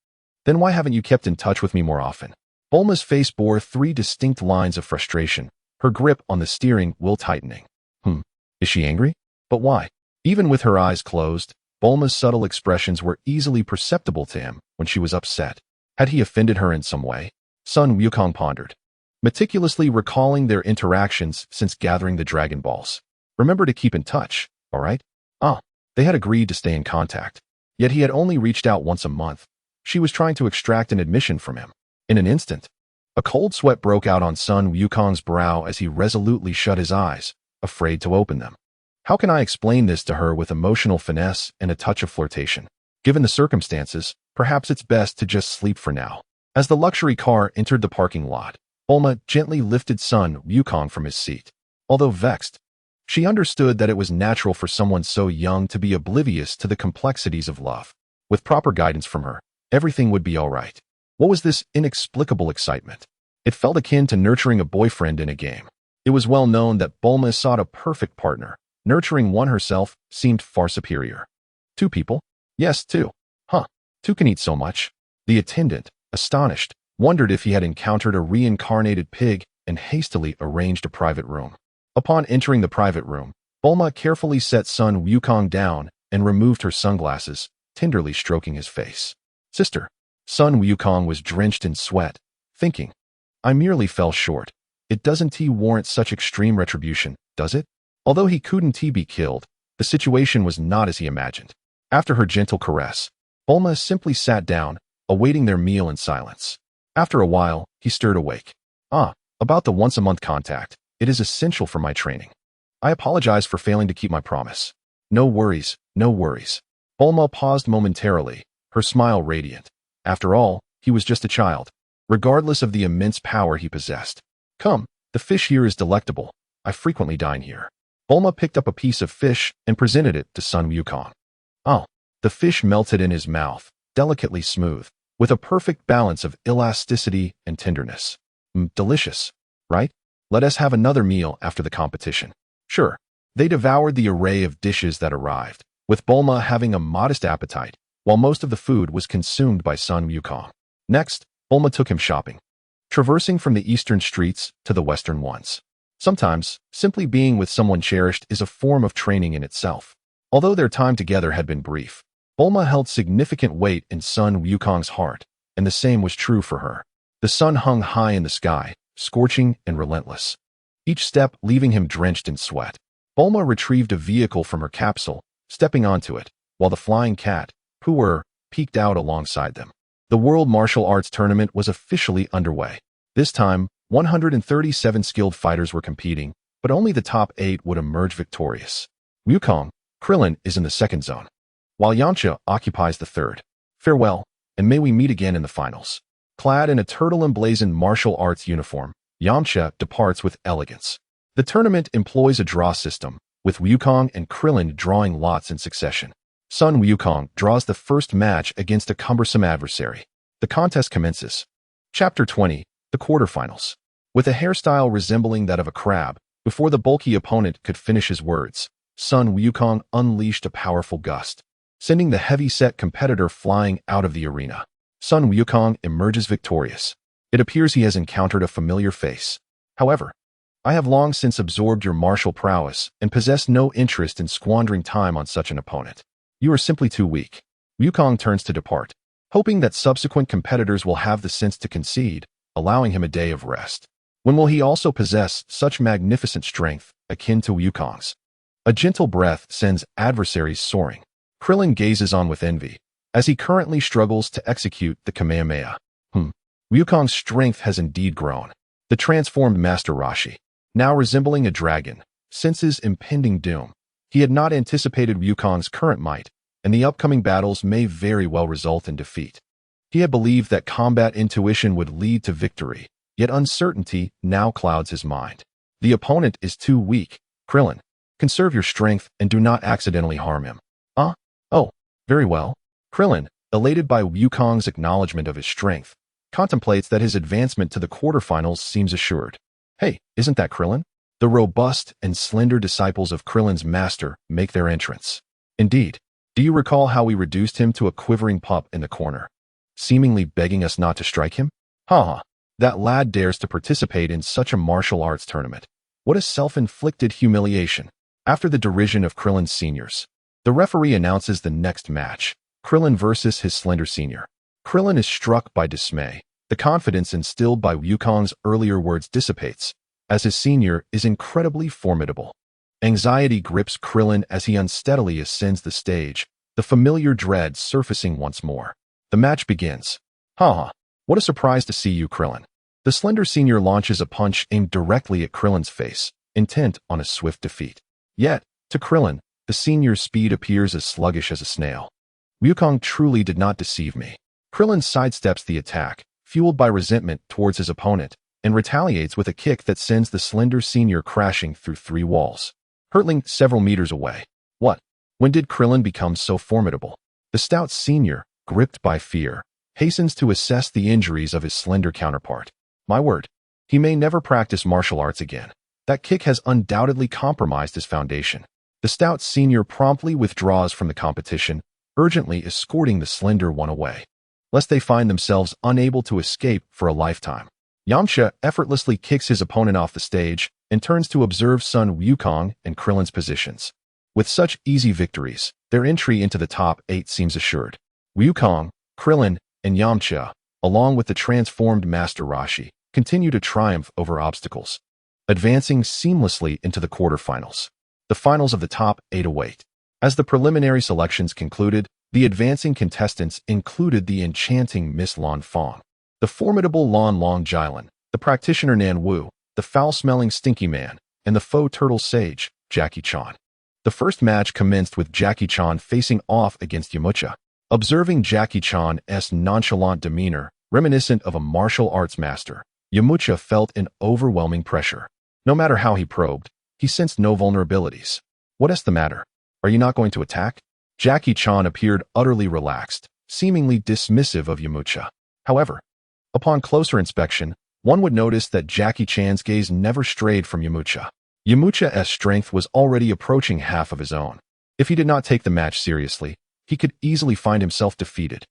Speaker 1: Then why haven't you kept in touch with me more often? Bulma's face bore 3 distinct lines of frustration, her grip on the steering wheel tightening. Is she angry? But why? Even with her eyes closed, Bulma's subtle expressions were easily perceptible to him when she was upset. Had he offended her in some way? Sun Wukong pondered, meticulously recalling their interactions since gathering the Dragon Balls. Remember to keep in touch, all right? They had agreed to stay in contact. Yet he had only reached out once a month. She was trying to extract an admission from him. In an instant, a cold sweat broke out on Sun Wukong's brow as he resolutely shut his eyes, afraid to open them. How can I explain this to her with emotional finesse and a touch of flirtation? Given the circumstances, perhaps it's best to just sleep for now. As the luxury car entered the parking lot, Bulma gently lifted Sun Wukong from his seat. Although vexed, she understood that it was natural for someone so young to be oblivious to the complexities of love. With proper guidance from her, everything would be all right. What was this inexplicable excitement? It felt akin to nurturing a boyfriend in a game. It was well known that Bulma sought a perfect partner. Nurturing one herself seemed far superior. 2 people? Yes, 2. 2 can eat so much. The attendant, astonished, wondered if he had encountered a reincarnated pig and hastily arranged a private room. Upon entering the private room, Bulma carefully set Sun Wukong down and removed her sunglasses, tenderly stroking his face. Sister. Sun Wukong was drenched in sweat, thinking, I merely fell short. It doesn't warrant such extreme retribution, does it? Although he couldn't be killed, the situation was not as he imagined. After her gentle caress, Bulma simply sat down, awaiting their meal in silence. After a while, he stirred awake. About the once-a-month contact. It is essential for my training. I apologize for failing to keep my promise. No worries, no worries. Bulma paused momentarily, her smile radiant. After all, he was just a child, regardless of the immense power he possessed. Come, the fish here is delectable. I frequently dine here. Bulma picked up a piece of fish and presented it to Sun Wukong. The fish melted in his mouth, delicately smooth, with a perfect balance of elasticity and tenderness. Delicious, right? Let us have another meal after the competition. Sure. They devoured the array of dishes that arrived, with Bulma having a modest appetite, while most of the food was consumed by Sun Wukong. Next, Bulma took him shopping, traversing from the eastern streets to the western ones. Sometimes, simply being with someone cherished is a form of training in itself. Although their time together had been brief, Bulma held significant weight in Sun Wukong's heart, and the same was true for her. The sun hung high in the sky, scorching and relentless, each step leaving him drenched in sweat. Bulma retrieved a vehicle from her capsule, stepping onto it, while the flying cat, Puer, peeked out alongside them. The World Martial Arts Tournament was officially underway. This time, 137 skilled fighters were competing, but only the top 8 would emerge victorious. Wukong, Krillin is in the second zone, while Yamcha occupies the third. Farewell, and may we meet again in the finals. Clad in a turtle-emblazoned martial arts uniform, Yamcha departs with elegance. The tournament employs a draw system, with Wukong and Krillin drawing lots in succession. Son Wukong draws the first match against a cumbersome adversary. The contest commences. Chapter 20, the quarterfinals. With a hairstyle resembling that of a crab, before the bulky opponent could finish his words, Son Wukong unleashed a powerful gust, sending the heavy-set competitor flying out of the arena. Son Wukong emerges victorious. It appears he has encountered a familiar face. However, I have long since absorbed your martial prowess and possess no interest in squandering time on such an opponent. You are simply too weak. Wukong turns to depart, hoping that subsequent competitors will have the sense to concede, allowing him a day of rest. When will he also possess such magnificent strength, akin to Wukong's? A gentle breath sends adversaries soaring. Krillin gazes on with envy, as he currently struggles to execute the Kamehameha. Wukong's strength has indeed grown. The transformed Master Roshi, now resembling a dragon, senses impending doom. He had not anticipated Wukong's current might, and the upcoming battles may very well result in defeat. He had believed that combat intuition would lead to victory, yet uncertainty now clouds his mind. The opponent is too weak. Krillin, conserve your strength and do not accidentally harm him. Oh, very well. Krillin, elated by Wukong's acknowledgement of his strength, contemplates that his advancement to the quarterfinals seems assured. Hey, isn't that Krillin? The robust and slender disciples of Krillin's master make their entrance. Indeed, do you recall how we reduced him to a quivering pup in the corner, seemingly begging us not to strike him? That lad dares to participate in such a martial arts tournament. What a self-inflicted humiliation. After the derision of Krillin's seniors, the referee announces the next match, Krillin versus his slender senior. Krillin is struck by dismay. The confidence instilled by Wukong's earlier words dissipates, as his senior is incredibly formidable. Anxiety grips Krillin as he unsteadily ascends the stage, the familiar dread surfacing once more. The match begins. What a surprise to see you, Krillin. The slender senior launches a punch aimed directly at Krillin's face, intent on a swift defeat. Yet, to Krillin, the senior's speed appears as sluggish as a snail. Wukong truly did not deceive me. Krillin sidesteps the attack, fueled by resentment towards his opponent, and retaliates with a kick that sends the slender senior crashing through 3 walls, hurtling several meters away. What? When did Krillin become so formidable? The stout senior, gripped by fear, hastens to assess the injuries of his slender counterpart. My word, he may never practice martial arts again. That kick has undoubtedly compromised his foundation. The stout senior promptly withdraws from the competition, urgently escorting the slender one away, lest they find themselves unable to escape for a lifetime. Yamcha effortlessly kicks his opponent off the stage and turns to observe Son Wukong and Krillin's positions. With such easy victories, their entry into the top 8 seems assured. Wukong, Krillin, and Yamcha, along with the transformed Master Roshi, continue to triumph over obstacles, advancing seamlessly into the quarterfinals. The finals of the top 8 await. As the preliminary selections concluded, the advancing contestants included the enchanting Miss Lan Fong, the formidable Lan Long Jilin, the practitioner Nan Wu, the foul-smelling Stinky Man, and the faux turtle sage, Jackie Chan. The first match commenced with Jackie Chan facing off against Yamcha. Observing Jackie Chan's nonchalant demeanor, reminiscent of a martial arts master, Yamcha felt an overwhelming pressure. No matter how he probed, he sensed no vulnerabilities. What's the matter? Are you not going to attack? Jackie Chan appeared utterly relaxed, seemingly dismissive of Yamcha. However, upon closer inspection, one would notice that Jackie Chan's gaze never strayed from Yamcha. Yamcha's strength was already approaching half of his own. If he did not take the match seriously, he could easily find himself defeated.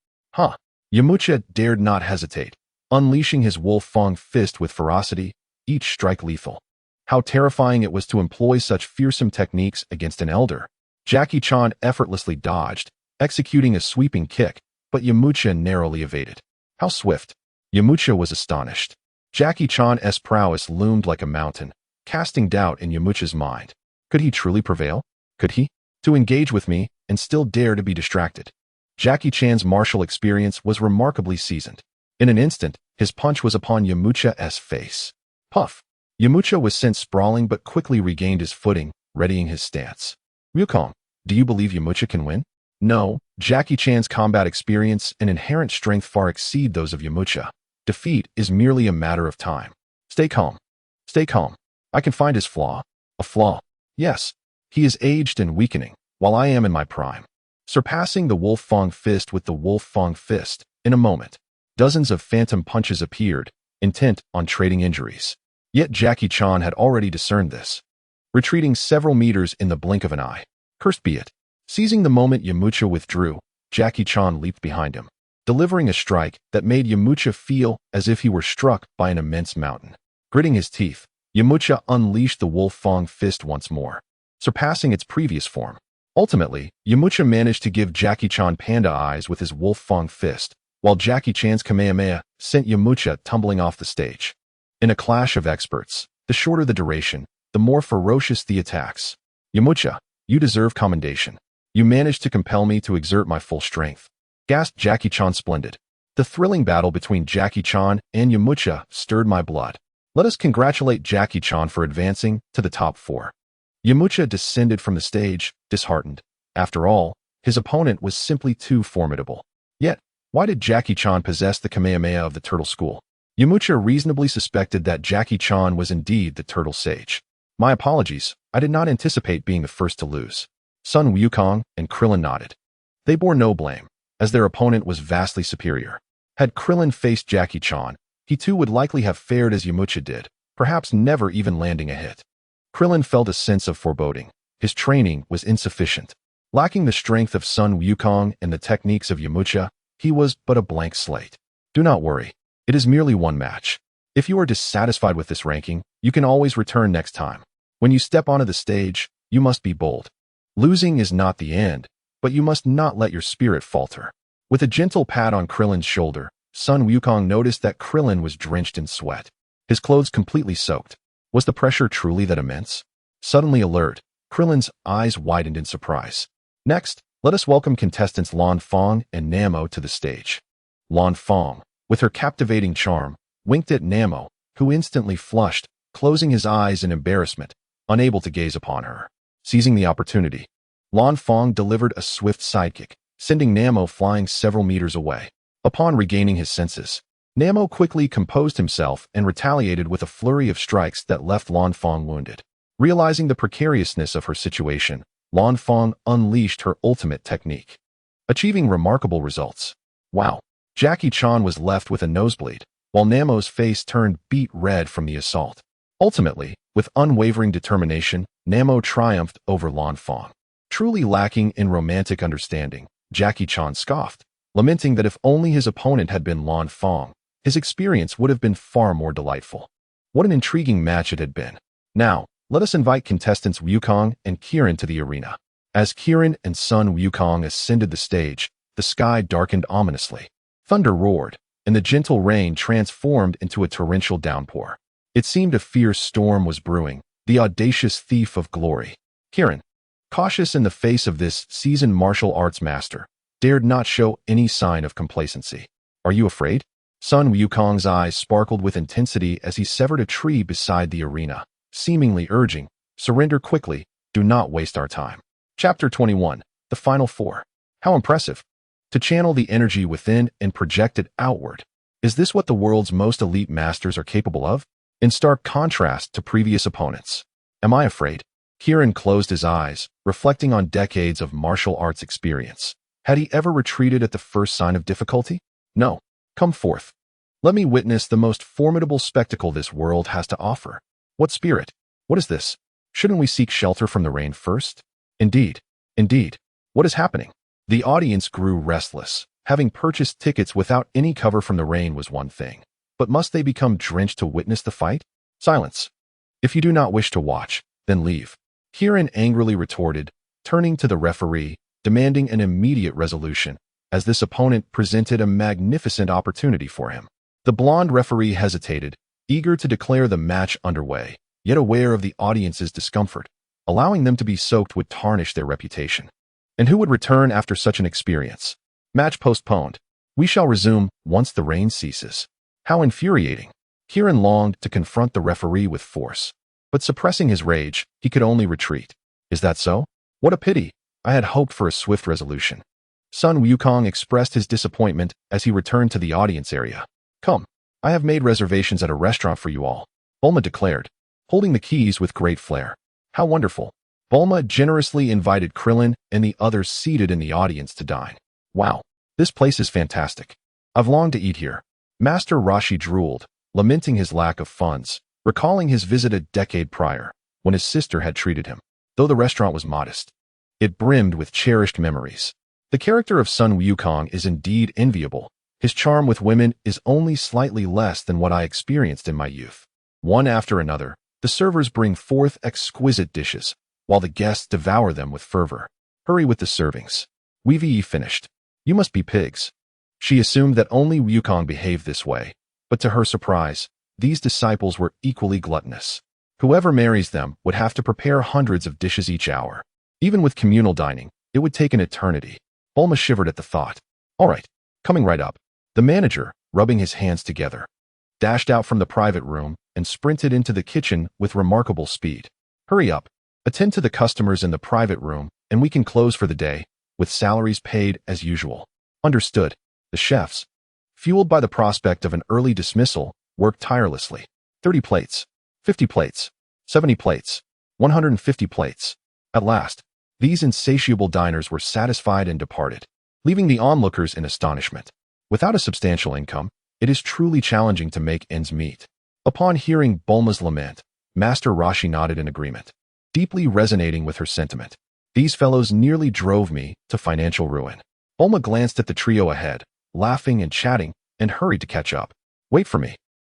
Speaker 1: Yamcha dared not hesitate, unleashing his wolf-fang fist with ferocity, each strike lethal. How terrifying it was to employ such fearsome techniques against an elder. Jackie Chan effortlessly dodged, executing a sweeping kick, but Yamcha narrowly evaded. How swift! Yamcha was astonished. Jackie Chan's prowess loomed like a mountain, casting doubt in Yamcha's mind. Could he truly prevail? Could he? To engage with me, and still dare to be distracted. Jackie Chan's martial experience was remarkably seasoned. In an instant, his punch was upon Yamcha's face. Puff! Yamcha was sent sprawling but quickly regained his footing, readying his stance. Ryukong, do you believe Yamcha can win? No, Jackie Chan's combat experience and inherent strength far exceed those of Yamcha. Defeat is merely a matter of time. Stay calm. Stay calm. I can find his flaw. A flaw. Yes. He is aged and weakening, while I am in my prime. Surpassing the Wolf Fang Fist with the Wolf Fang Fist, in a moment, dozens of phantom punches appeared, intent on trading injuries. Yet Jackie Chan had already discerned this. Retreating several meters in the blink of an eye. Cursed be it. Seizing the moment Yamcha withdrew, Jackie Chan leaped behind him, delivering a strike that made Yamcha feel as if he were struck by an immense mountain. Gritting his teeth, Yamcha unleashed the Wolf Fang Fist once more, surpassing its previous form. Ultimately, Yamcha managed to give Jackie Chan panda eyes with his Wolf Fang Fist, while Jackie Chan's Kamehameha sent Yamcha tumbling off the stage. In a clash of experts, the shorter the duration, the more ferocious the attacks. Yamcha, you deserve commendation. You managed to compel me to exert my full strength. Gasped Jackie Chan. Splendid. The thrilling battle between Jackie Chan and Yamcha stirred my blood. Let us congratulate Jackie Chan for advancing to the top 4. Yamcha descended from the stage, disheartened. After all, his opponent was simply too formidable. Yet, why did Jackie Chan possess the Kamehameha of the Turtle School? Yamcha reasonably suspected that Jackie Chan was indeed the Turtle Sage. My apologies, I did not anticipate being the first to lose. Sun Wukong and Clillin nodded. They bore no blame, as their opponent was vastly superior. Had Clillin faced Jackie Chan, he too would likely have fared as Yamcha did, perhaps never even landing a hit. Clillin felt a sense of foreboding. His training was insufficient. Lacking the strength of Sun Wukong and the techniques of Yamcha, he was but a blank slate. Do not worry. It is merely one match. If you are dissatisfied with this ranking, you can always return next time. When you step onto the stage, you must be bold. Losing is not the end, but you must not let your spirit falter. With a gentle pat on Krillin's shoulder, Sun Wukong noticed that Clillin was drenched in sweat. His clothes completely soaked. Was the pressure truly that immense? Suddenly alert, Krillin's eyes widened in surprise. Next, let us welcome contestants Lan Fong and Namo to the stage. Lan Fong, with her captivating charm, winked at Namo, who instantly flushed, closing his eyes in embarrassment, unable to gaze upon her. Seizing the opportunity, Lan Fong delivered a swift sidekick, sending Namo flying several meters away. Upon regaining his senses, Namo quickly composed himself and retaliated with a flurry of strikes that left Lan Fong wounded. Realizing the precariousness of her situation, Lan Fong unleashed her ultimate technique, achieving remarkable results. Wow! Jackie Chan was left with a nosebleed, while Namo's face turned beet red from the assault. Ultimately, with unwavering determination, Namo triumphed over Lan Fong. Truly lacking in romantic understanding, Jackie Chan scoffed, lamenting that if only his opponent had been Lan Fong, his experience would have been far more delightful. What an intriguing match it had been. Now, let us invite contestants Wukong and Kirin to the arena. As Kirin and Sun Wukong ascended the stage, the sky darkened ominously. Thunder roared, and the gentle rain transformed into a torrential downpour. It seemed a fierce storm was brewing, the audacious thief of glory. Kirin, cautious in the face of this seasoned martial arts master, dared not show any sign of complacency. Are you afraid? Sun Wukong's eyes sparkled with intensity as he severed a tree beside the arena, seemingly urging, surrender quickly, do not waste our time. Chapter 21, The Final Four. How impressive. To channel the energy within and project it outward. Is this what the world's most elite masters are capable of? In stark contrast to previous opponents. Am I afraid? Kirin closed his eyes, reflecting on decades of martial arts experience. Had he ever retreated at the first sign of difficulty? No. Come forth. Let me witness the most formidable spectacle this world has to offer. What spirit? What is this? Shouldn't we seek shelter from the rain first? Indeed. Indeed. What is happening? The audience grew restless. Having purchased tickets without any cover from the rain was one thing. But must they become drenched to witness the fight? Silence. If you do not wish to watch, then leave. Kirin angrily retorted, turning to the referee, demanding an immediate resolution, as this opponent presented a magnificent opportunity for him. The blonde referee hesitated, eager to declare the match underway, yet aware of the audience's discomfort, allowing them to be soaked would tarnish their reputation. And who would return after such an experience? Match postponed. We shall resume once the rain ceases. How infuriating. Kieran longed to confront the referee with force, but suppressing his rage, he could only retreat. Is that so? What a pity. I had hoped for a swift resolution. Sun Wukong expressed his disappointment as he returned to the audience area. Come, I have made reservations at a restaurant for you all, Bulma declared, holding the keys with great flair. How wonderful. Bulma generously invited Krillin and the others seated in the audience to dine. Wow, this place is fantastic. I've longed to eat here. Master Roshi drooled, lamenting his lack of funds, recalling his visit a decade prior, when his sister had treated him. Though the restaurant was modest, it brimmed with cherished memories. The character of Sun Wukong is indeed enviable. His charm with women is only slightly less than what I experienced in my youth. One after another, the servers bring forth exquisite dishes, while the guests devour them with fervor. Hurry with the servings. We've finished. You must be pigs. She assumed that only Wukong behaved this way, but to her surprise, these disciples were equally gluttonous. Whoever marries them would have to prepare hundreds of dishes each hour. Even with communal dining, it would take an eternity. Bulma shivered at the thought. All right, coming right up. The manager, rubbing his hands together, dashed out from the private room and sprinted into the kitchen with remarkable speed. Hurry up. Attend to the customers in the private room, and we can close for the day, with salaries paid as usual. Understood. The chefs, fueled by the prospect of an early dismissal, worked tirelessly. 30 plates, 50 plates, 70 plates, 150 plates. At last, these insatiable diners were satisfied and departed, leaving the onlookers in astonishment. Without a substantial income, it is truly challenging to make ends meet. Upon hearing Bulma's lament, Master Roshi nodded in agreement, deeply resonating with her sentiment. These fellows nearly drove me to financial ruin. Bulma glanced at the trio ahead, laughing and chatting, and hurried to catch up. Wait for me.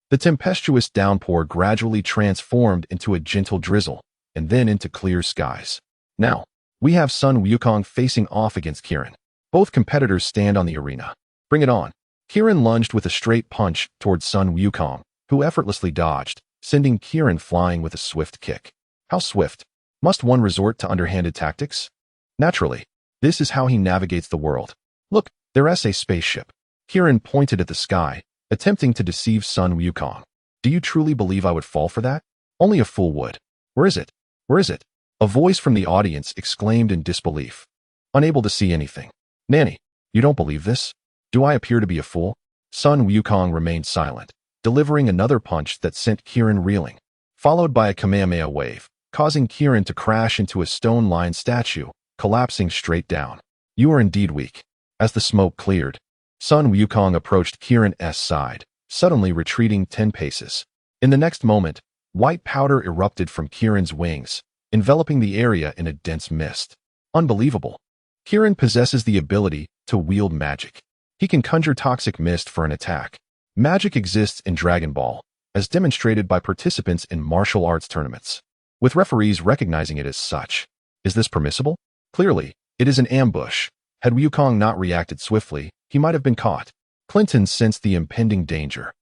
Speaker 1: The tempestuous downpour gradually transformed into a gentle drizzle, and then into clear skies. Now, we have Sun Wukong facing off against Kieran. Both competitors stand on the arena. Bring it on. Kieran lunged with a straight punch towards Sun Wukong, who effortlessly dodged, sending Kieran flying with a swift kick. How swift? Must one resort to underhanded tactics? Naturally. This is how he navigates the world. Look, there's a spaceship. Kieran pointed at the sky, attempting to deceive Sun Wukong. Do you truly believe I would fall for that? Only a fool would. Where is it? Where is it? A voice from the audience exclaimed in disbelief. Unable to see anything. Nanny, you don't believe this? Do I appear to be a fool? Sun Wukong remained silent, delivering another punch that sent Kieran reeling, followed by a Kamehameha wave, causing Kieran to crash into a stone-lined statue, collapsing straight down. You are indeed weak. As the smoke cleared, Sun Wukong approached Kieran's side, suddenly retreating 10 paces. In the next moment, white powder erupted from Kieran's wings, enveloping the area in a dense mist. Unbelievable. Kieran possesses the ability to wield magic. He can conjure toxic mist for an attack. Magic exists in Dragon Ball, as demonstrated by participants in martial arts tournaments, with referees recognizing it as such. Is this permissible? Clearly, it is an ambush. Had Wukong not reacted swiftly, he might have been caught. Clinton sensed the impending danger.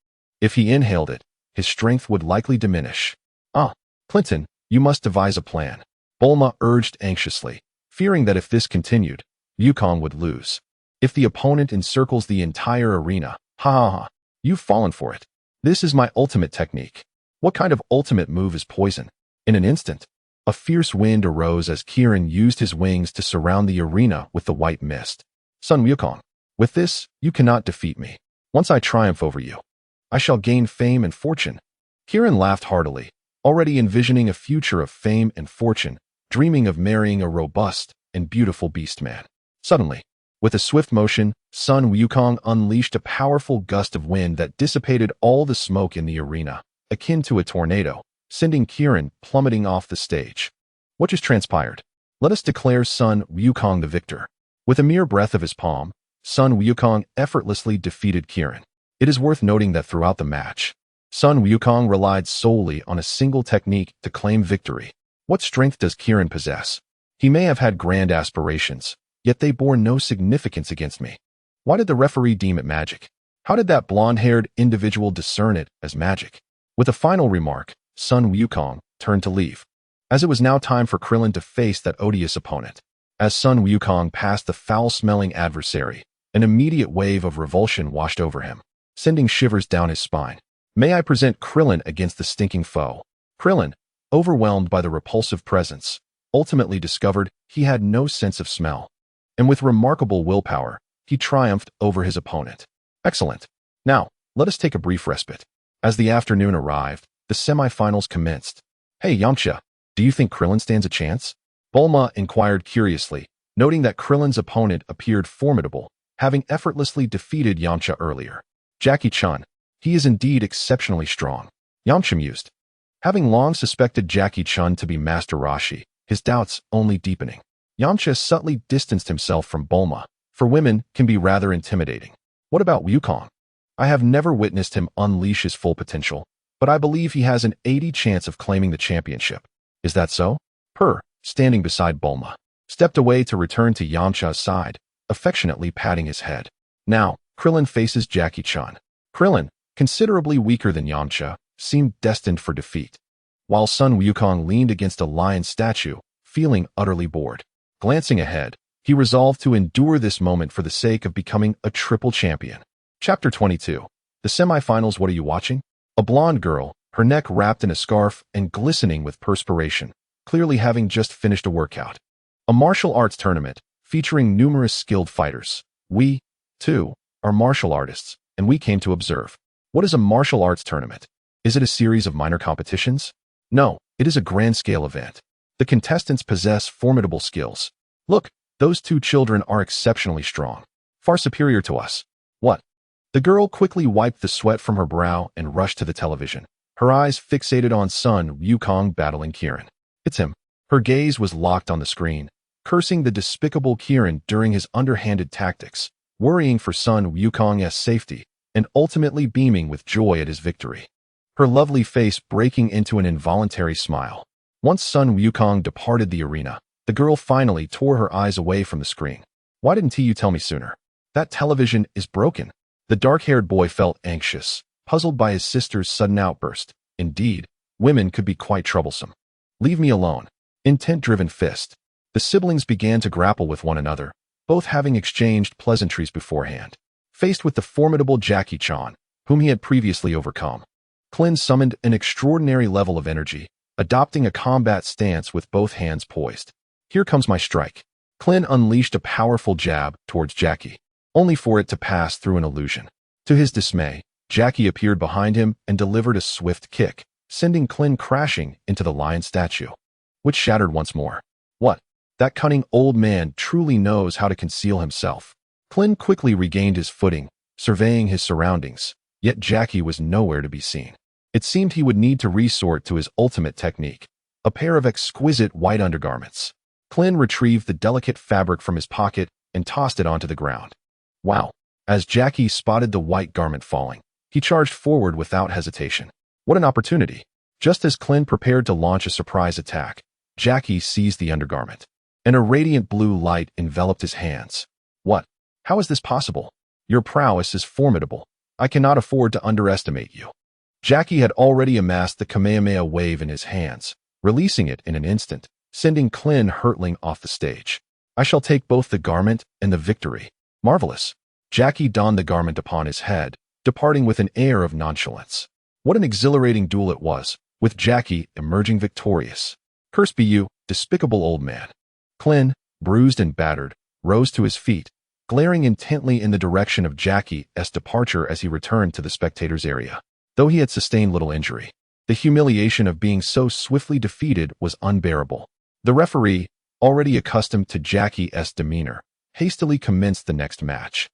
Speaker 1: If he inhaled it, his strength would likely diminish. Clinton, you must devise a plan. Bulma urged anxiously, fearing that if this continued, Wukong would lose. If the opponent encircles the entire arena, you've fallen for it. This is my ultimate technique. What kind of ultimate move is poison? In an instant, a fierce wind arose as Kieran used his wings to surround the arena with the white mist. Sun Wukong, with this, you cannot defeat me. Once I triumph over you, I shall gain fame and fortune. Kieran laughed heartily, already envisioning a future of fame and fortune, dreaming of marrying a robust and beautiful beastman. Suddenly, with a swift motion, Sun Wukong unleashed a powerful gust of wind that dissipated all the smoke in the arena, akin to a tornado, sending Kieran plummeting off the stage. What just transpired? Let us declare Sun Wukong the victor. With a mere breath of his palm, Sun Wukong effortlessly defeated Kieran. It is worth noting that throughout the match, Sun Wukong relied solely on a single technique to claim victory. What strength does Kieran possess? He may have had grand aspirations, yet they bore no significance against me. Why did the referee deem it magic? How did that blonde-haired individual discern it as magic? With a final remark, Sun Wukong turned to leave, as it was now time for Krillin to face that odious opponent. As Sun Wukong passed the foul-smelling adversary, An immediate wave of revulsion washed over him, sending shivers down his spine. May I present Clillin against the stinking foe? Clillin, overwhelmed by the repulsive presence, ultimately discovered he had no sense of smell. And with remarkable willpower, he triumphed over his opponent. Excellent. Now, let us take a brief respite. As the afternoon arrived, the semifinals commenced. Hey, Yamcha, do you think Clillin stands a chance? Bulma inquired curiously, noting that Krillin's opponent appeared formidable, having effortlessly defeated Yamcha earlier. Jackie-chan, he is indeed exceptionally strong. Yamcha mused. Having long suspected Jackie-chan to be Master Roshi, his doubts only deepening. Yamcha subtly distanced himself from Bulma, for women can be rather intimidating. What about Wukong? I have never witnessed him unleash his full potential, but I believe he has an 80% chance of claiming the championship. Is that so? Per, standing beside Bulma, stepped away to return to Yamcha's side, affectionately patting his head. Now, Clillin faces Jackie-chan. Clillin, considerably weaker than Yamcha, seemed destined for defeat. While Sun Wukong leaned against a lion statue, feeling utterly bored. Glancing ahead, he resolved to endure this moment for the sake of becoming a triple champion. Chapter 22. The semifinals. What are you watching? A blonde girl, her neck wrapped in a scarf and glistening with perspiration, clearly having just finished a workout. A martial arts tournament, featuring numerous skilled fighters. We, too, are martial artists, and we came to observe. What is a martial arts tournament? Is it a series of minor competitions? No, it is a grand-scale event. The contestants possess formidable skills. Look, those two children are exceptionally strong. Far superior to us. What? The girl quickly wiped the sweat from her brow and rushed to the television, her eyes fixated on Sun Wukong battling Kirin. It's him. Her gaze was locked on the screen, cursing the despicable Kirin during his underhanded tactics, worrying for Sun Wukong's safety, and ultimately beaming with joy at his victory. Her lovely face breaking into an involuntary smile. Once Sun Wukong departed the arena, the girl finally tore her eyes away from the screen. Why didn't you tell me sooner? That television is broken. The dark-haired boy felt anxious, puzzled by his sister's sudden outburst. Indeed, women could be quite troublesome. Leave me alone. Intent-driven fist. The siblings began to grapple with one another, both having exchanged pleasantries beforehand. Faced with the formidable Jackie-chan, whom he had previously overcome, Clillin summoned an extraordinary level of energy, adopting a combat stance with both hands poised. Here comes my strike. Clillin unleashed a powerful jab towards Jackie, only for it to pass through an illusion. To his dismay, Jackie appeared behind him and delivered a swift kick, sending Clillin crashing into the lion statue, which shattered once more. What? That cunning old man truly knows how to conceal himself. Clillin quickly regained his footing, surveying his surroundings, yet Jackie was nowhere to be seen. It seemed he would need to resort to his ultimate technique, a pair of exquisite white undergarments. Clillin retrieved the delicate fabric from his pocket and tossed it onto the ground. Wow! As Jackie spotted the white garment falling, he charged forward without hesitation. What an opportunity! Just as Clillin prepared to launch a surprise attack, Jackie seized the undergarment, and a radiant blue light enveloped his hands. What? How is this possible? Your prowess is formidable. I cannot afford to underestimate you. Jackie had already amassed the Kamehameha wave in his hands, releasing it in an instant, sending Clillin hurtling off the stage. I shall take both the garment and the victory. Marvelous. Jackie donned the garment upon his head, departing with an air of nonchalance. What an exhilarating duel it was, with Jackie emerging victorious. Curse be you, despicable old man. Clillin, bruised and battered, rose to his feet, glaring intently in the direction of Jackie's departure as he returned to the spectators' area. Though he had sustained little injury, the humiliation of being so swiftly defeated was unbearable. The referee, already accustomed to Jackie's demeanor, hastily commenced the next match.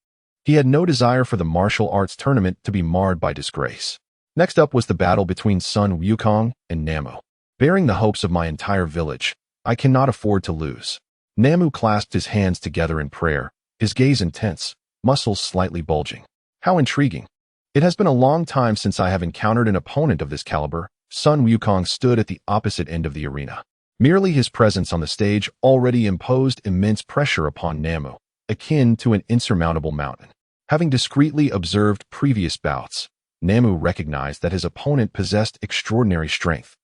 Speaker 1: He had no desire for the martial arts tournament to be marred by disgrace. Next up was the battle between Sun Wukong and Namu. Bearing the hopes of my entire village, I cannot afford to lose. Namu clasped his hands together in prayer, his gaze intense, muscles slightly bulging. How intriguing. It has been a long time since I have encountered an opponent of this caliber. Sun Wukong stood at the opposite end of the arena. Merely his presence on the stage already imposed immense pressure upon Namu, akin to an insurmountable mountain. Having discreetly observed previous bouts, Namu recognized that his opponent possessed extraordinary strength,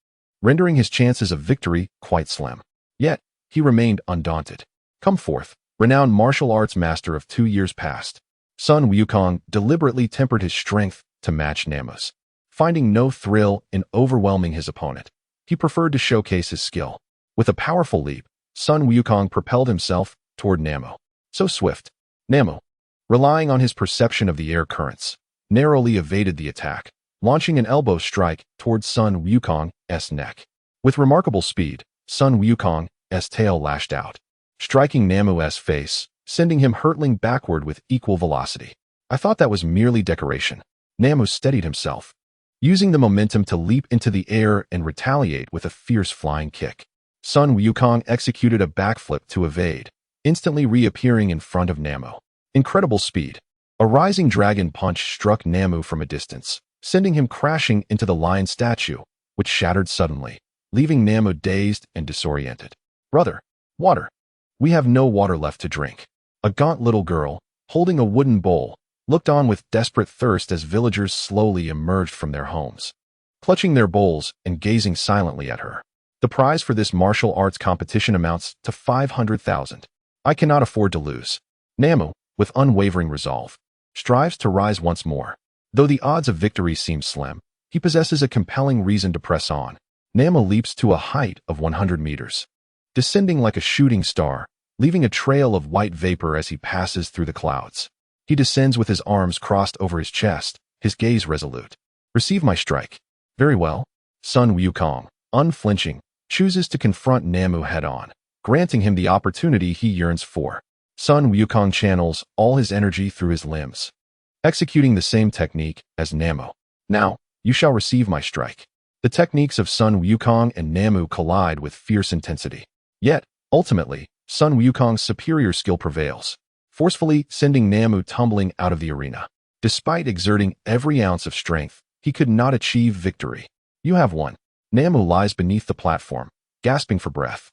Speaker 1: rendering his chances of victory quite slim. Yet, he remained undaunted. Come forth, renowned martial arts master of 2 years past. Sun Wukong deliberately tempered his strength to match Namu's. Finding no thrill in overwhelming his opponent, he preferred to showcase his skill. With a powerful leap, Sun Wukong propelled himself toward Namu. So swift, Namu, relying on his perception of the air currents, narrowly evaded the attack, launching an elbow strike toward Sun Wukong's neck. With remarkable speed, Sun Wukong's tail lashed out, striking Namu's face, sending him hurtling backward with equal velocity. I thought that was merely decoration. Namu steadied himself, using the momentum to leap into the air and retaliate with a fierce flying kick. Sun Wukong executed a backflip to evade, instantly reappearing in front of Namu. Incredible speed. A rising dragon punch struck Namu from a distance, sending him crashing into the lion statue, which shattered suddenly, leaving Namu dazed and disoriented. Brother, water. We have no water left to drink. A gaunt little girl, holding a wooden bowl, looked on with desperate thirst as villagers slowly emerged from their homes, clutching their bowls and gazing silently at her. The prize for this martial arts competition amounts to 500,000. I cannot afford to lose. Namu, with unwavering resolve, strives to rise once more. Though the odds of victory seem slim, he possesses a compelling reason to press on. Namu leaps to a height of 100 meters, descending like a shooting star, leaving a trail of white vapor as he passes through the clouds. He descends with his arms crossed over his chest, his gaze resolute. Receive my strike. Very well. Sun Wukong, unflinching, chooses to confront Namu head-on, granting him the opportunity he yearns for. Sun Wukong channels all his energy through his limbs, executing the same technique as Namu. Now, you shall receive my strike. The techniques of Sun Wukong and Namu collide with fierce intensity. Yet, ultimately, Sun Wukong's superior skill prevails, forcefully sending Namu tumbling out of the arena. Despite exerting every ounce of strength, he could not achieve victory. You have won. Namu lies beneath the platform, gasping for breath.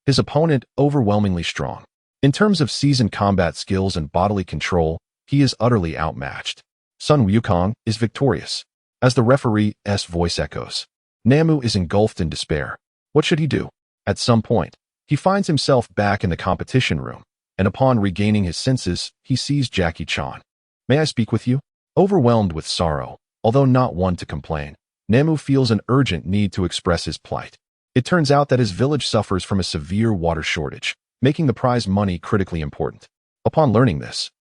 Speaker 1: His opponent overwhelmingly strong. In terms of seasoned combat skills and bodily control, he is utterly outmatched. Sun Wukong is victorious. As the referee's voice echoes, Namu is engulfed in despair. What should he do? At some point, he finds himself back in the competition room, and upon regaining his senses, he sees Jackie Chan. May I speak with you? Overwhelmed with sorrow, although not one to complain, Namu feels an urgent need to express his plight. It turns out that his village suffers from a severe water shortage, making the prize money critically important. Upon learning this,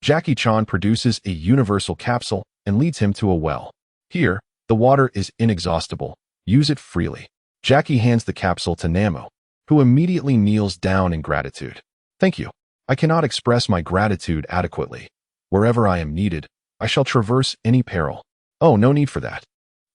Speaker 1: Jackie Chan produces a universal capsule and leads him to a well. Here, the water is inexhaustible. Use it freely. Jackie hands the capsule to Namu, who immediately kneels down in gratitude. Thank you. I cannot express my gratitude adequately. Wherever I am needed, I shall traverse any peril. Oh, no need for that.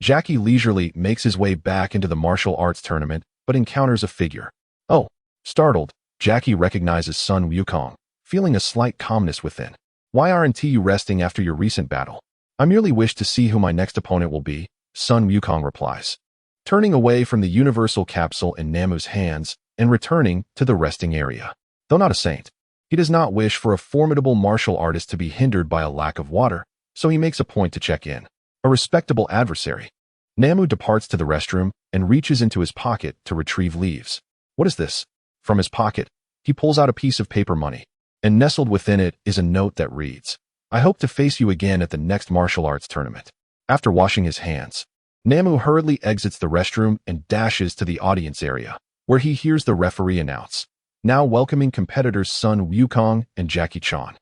Speaker 1: Jackie leisurely makes his way back into the martial arts tournament, but encounters a figure. Oh, startled, Jackie recognizes Sun Wukong, feeling a slight calmness within. Why aren't you resting after your recent battle? I merely wish to see who my next opponent will be, Sun Wukong replies, turning away from the universal capsule in Namu's hands and returning to the resting area. Though not a saint, he does not wish for a formidable martial artist to be hindered by a lack of water, so he makes a point to check in. A respectable adversary. Namu departs to the restroom and reaches into his pocket to retrieve leaves. What is this? From his pocket, he pulls out a piece of paper money, and nestled within it is a note that reads, I hope to face you again at the next martial arts tournament. After washing his hands, Namu hurriedly exits the restroom and dashes to the audience area, where he hears the referee announce, now welcoming competitors Sun Wukong and Jackie Chan.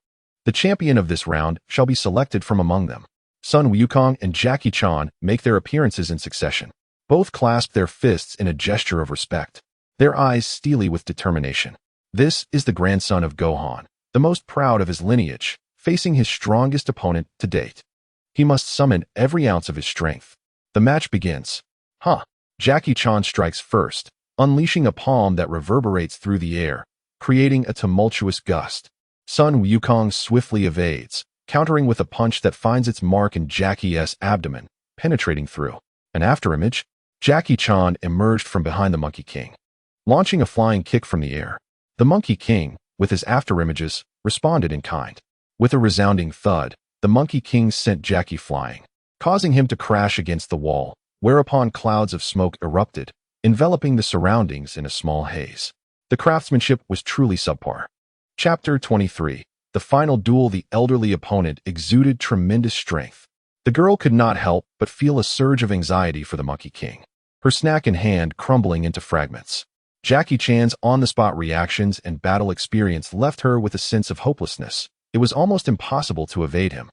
Speaker 1: The champion of this round shall be selected from among them. Sun Wukong and Jackie Chan make their appearances in succession. Both clasp their fists in a gesture of respect, their eyes steely with determination. This is the grandson of Gohan, the most proud of his lineage, facing his strongest opponent to date. He must summon every ounce of his strength. The match begins. Jackie Chan strikes first, unleashing a palm that reverberates through the air, creating a tumultuous gust. Sun Wukong swiftly evades, countering with a punch that finds its mark in Jackie's abdomen, penetrating through. An afterimage, Jackie Chan emerged from behind the Monkey King, launching a flying kick from the air. The Monkey King, with his afterimages, responded in kind. With a resounding thud, the Monkey King sent Jackie flying, causing him to crash against the wall, whereupon clouds of smoke erupted, enveloping the surroundings in a small haze. The craftsmanship was truly subpar. Chapter 23. The final duel, the elderly opponent exuded tremendous strength. The girl could not help but feel a surge of anxiety for the Monkey King, her snack in hand crumbling into fragments. Jackie Chan's on-the-spot reactions and battle experience left her with a sense of hopelessness. It was almost impossible to evade him,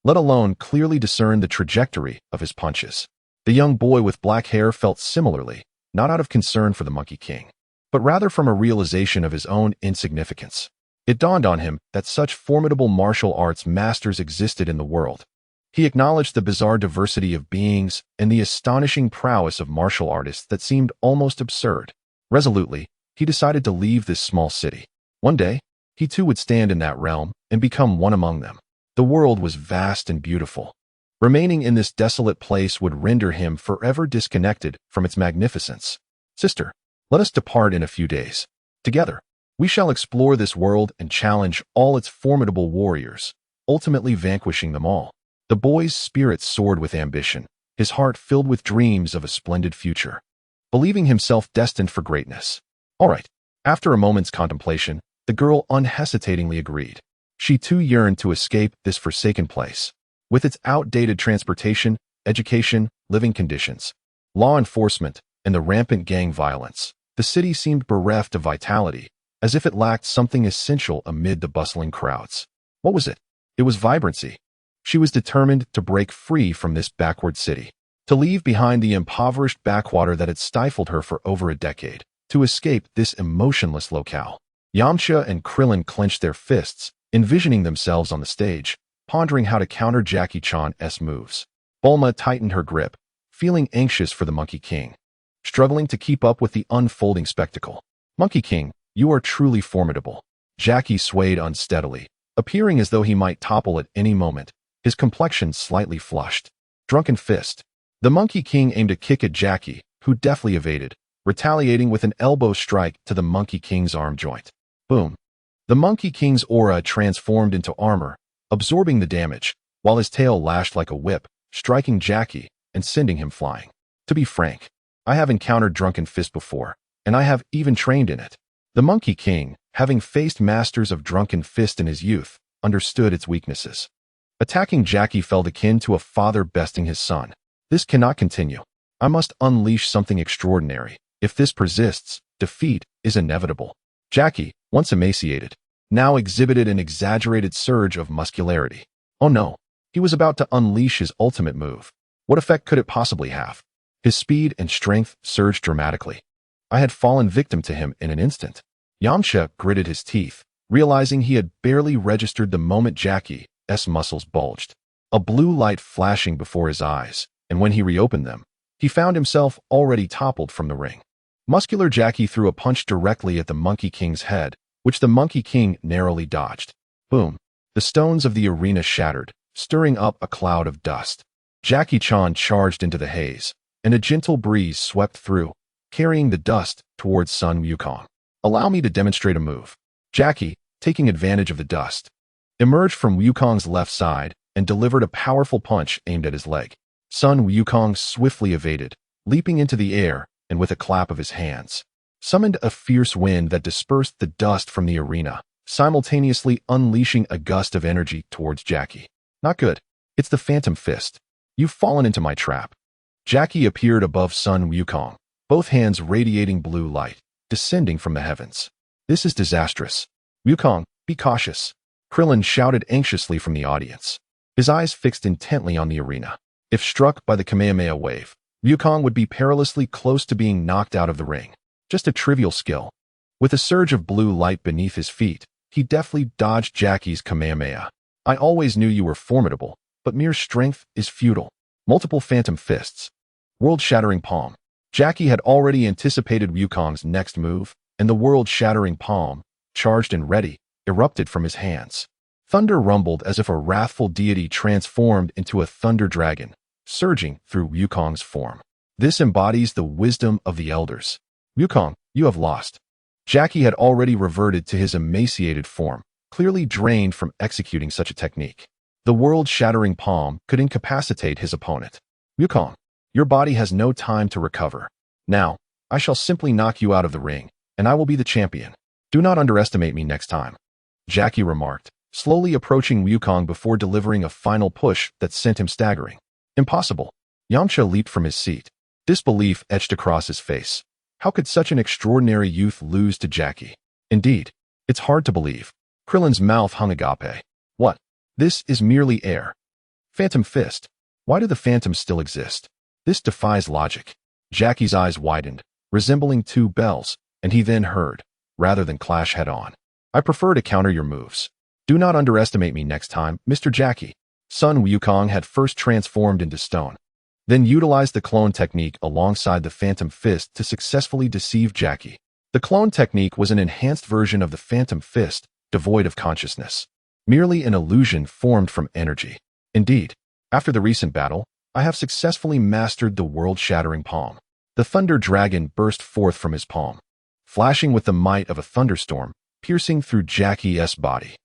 Speaker 1: let alone clearly discern the trajectory of his punches. The young boy with black hair felt similarly, not out of concern for the Monkey King, but rather from a realization of his own insignificance. It dawned on him that such formidable martial arts masters existed in the world. He acknowledged the bizarre diversity of beings and the astonishing prowess of martial artists that seemed almost absurd. Resolutely, he decided to leave this small city. One day, he too would stand in that realm and become one among them. The world was vast and beautiful. Remaining in this desolate place would render him forever disconnected from its magnificence. Sister, let us depart in a few days. Together, we shall explore this world and challenge all its formidable warriors, ultimately vanquishing them all. The boy's spirit soared with ambition, his heart filled with dreams of a splendid future, believing himself destined for greatness. All right. After a moment's contemplation, the girl unhesitatingly agreed. She too yearned to escape this forsaken place. With its outdated transportation, education, living conditions, law enforcement, and the rampant gang violence, the city seemed bereft of vitality, as if it lacked something essential amid the bustling crowds. What was it? It was vibrancy. She was determined to break free from this backward city, to leave behind the impoverished backwater that had stifled her for over a decade, to escape this emotionless locale. Yamcha and Krillin clenched their fists, envisioning themselves on the stage, pondering how to counter Jackie Chan's moves. Bulma tightened her grip, feeling anxious for the Monkey King, struggling to keep up with the unfolding spectacle. Monkey King, you are truly formidable. Jackie swayed unsteadily, appearing as though he might topple at any moment, his complexion slightly flushed. Drunken fist. The Monkey King aimed a kick at Jackie, who deftly evaded, retaliating with an elbow strike to the Monkey King's arm joint. Boom. The Monkey King's aura transformed into armor, absorbing the damage, while his tail lashed like a whip, striking Jackie and sending him flying. To be frank, I have encountered Drunken Fist before, and I have even trained in it. The Monkey King, having faced masters of Drunken Fist in his youth, understood its weaknesses. Attacking Jackie felt akin to a father besting his son. This cannot continue. I must unleash something extraordinary. If this persists, defeat is inevitable. Jackie, once emaciated, now exhibited an exaggerated surge of muscularity. Oh no, he was about to unleash his ultimate move. What effect could it possibly have? His speed and strength surged dramatically. I had fallen victim to him in an instant. Yamcha gritted his teeth, realizing he had barely registered the moment Jackie's muscles bulged. A blue light flashing before his eyes, and when he reopened them, he found himself already toppled from the ring. Muscular Jackie threw a punch directly at the Monkey King's head, which the Monkey King narrowly dodged. Boom. The stones of the arena shattered, stirring up a cloud of dust. Jackie Chan charged into the haze, and a gentle breeze swept through, carrying the dust towards Sun Wukong. Allow me to demonstrate a move. Jackie, taking advantage of the dust, emerged from Wukong's left side and delivered a powerful punch aimed at his leg. Sun Wukong swiftly evaded, leaping into the air and with a clap of his hands, summoned a fierce wind that dispersed the dust from the arena, simultaneously unleashing a gust of energy towards Jackie. Not good. It's the Phantom Fist. You've fallen into my trap. Jackie appeared above Sun Wukong, both hands radiating blue light, descending from the heavens. This is disastrous. Wukong, be cautious. Krillin shouted anxiously from the audience, his eyes fixed intently on the arena. If struck by the Kamehameha wave, Wukong would be perilously close to being knocked out of the ring. Just a trivial skill. With a surge of blue light beneath his feet, he deftly dodged Jackie's Kamehameha. I always knew you were formidable, but mere strength is futile. Multiple Phantom Fists. World-shattering palm. Jackie had already anticipated Wukong's next move, and the world-shattering palm, charged and ready, erupted from his hands. Thunder rumbled as if a wrathful deity transformed into a thunder dragon, surging through Wukong's form. This embodies the wisdom of the elders. Wukong, you have lost. Jackie had already reverted to his emaciated form, clearly drained from executing such a technique. The world-shattering palm could incapacitate his opponent. Wukong, your body has no time to recover. Now, I shall simply knock you out of the ring, and I will be the champion. Do not underestimate me next time. Jackie remarked, slowly approaching Wukong before delivering a final push that sent him staggering. Impossible. Yamcha leaped from his seat. Disbelief etched across his face. How could such an extraordinary youth lose to Jackie? Indeed, it's hard to believe. Krillin's mouth hung agape. What? This is merely air. Phantom Fist. Why do the phantoms still exist? This defies logic. Jackie's eyes widened, resembling two bells, and he then heard, rather than clash head-on. I prefer to counter your moves. Do not underestimate me next time, Mr. Jackie. Sun Wukong had first transformed into stone, then utilized the clone technique alongside the Phantom Fist to successfully deceive Jackie. The clone technique was an enhanced version of the Phantom Fist, devoid of consciousness. Merely an illusion formed from energy. Indeed, after the recent battle, I have successfully mastered the world-shattering palm. The Thunder Dragon burst forth from his palm, flashing with the might of a thunderstorm, piercing through Jackie's body.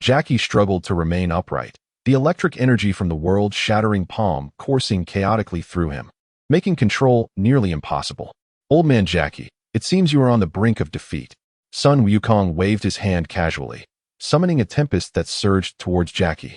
Speaker 1: Jackie struggled to remain upright, the electric energy from the world-shattering palm coursing chaotically through him, making control nearly impossible. Old man Jackie, it seems you are on the brink of defeat. Sun Wukong waved his hand casually, summoning a tempest that surged towards Jackie.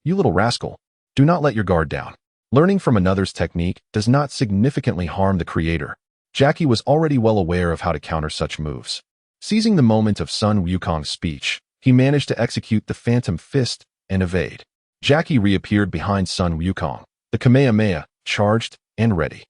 Speaker 1: You little rascal, do not let your guard down. Learning from another's technique does not significantly harm the creator. Jackie was already well aware of how to counter such moves. Seizing the moment of Sun Wukong's speech, he managed to execute the Phantom Fist and evade. Jackie reappeared behind Sun Wukong, the Kamehameha, charged and ready.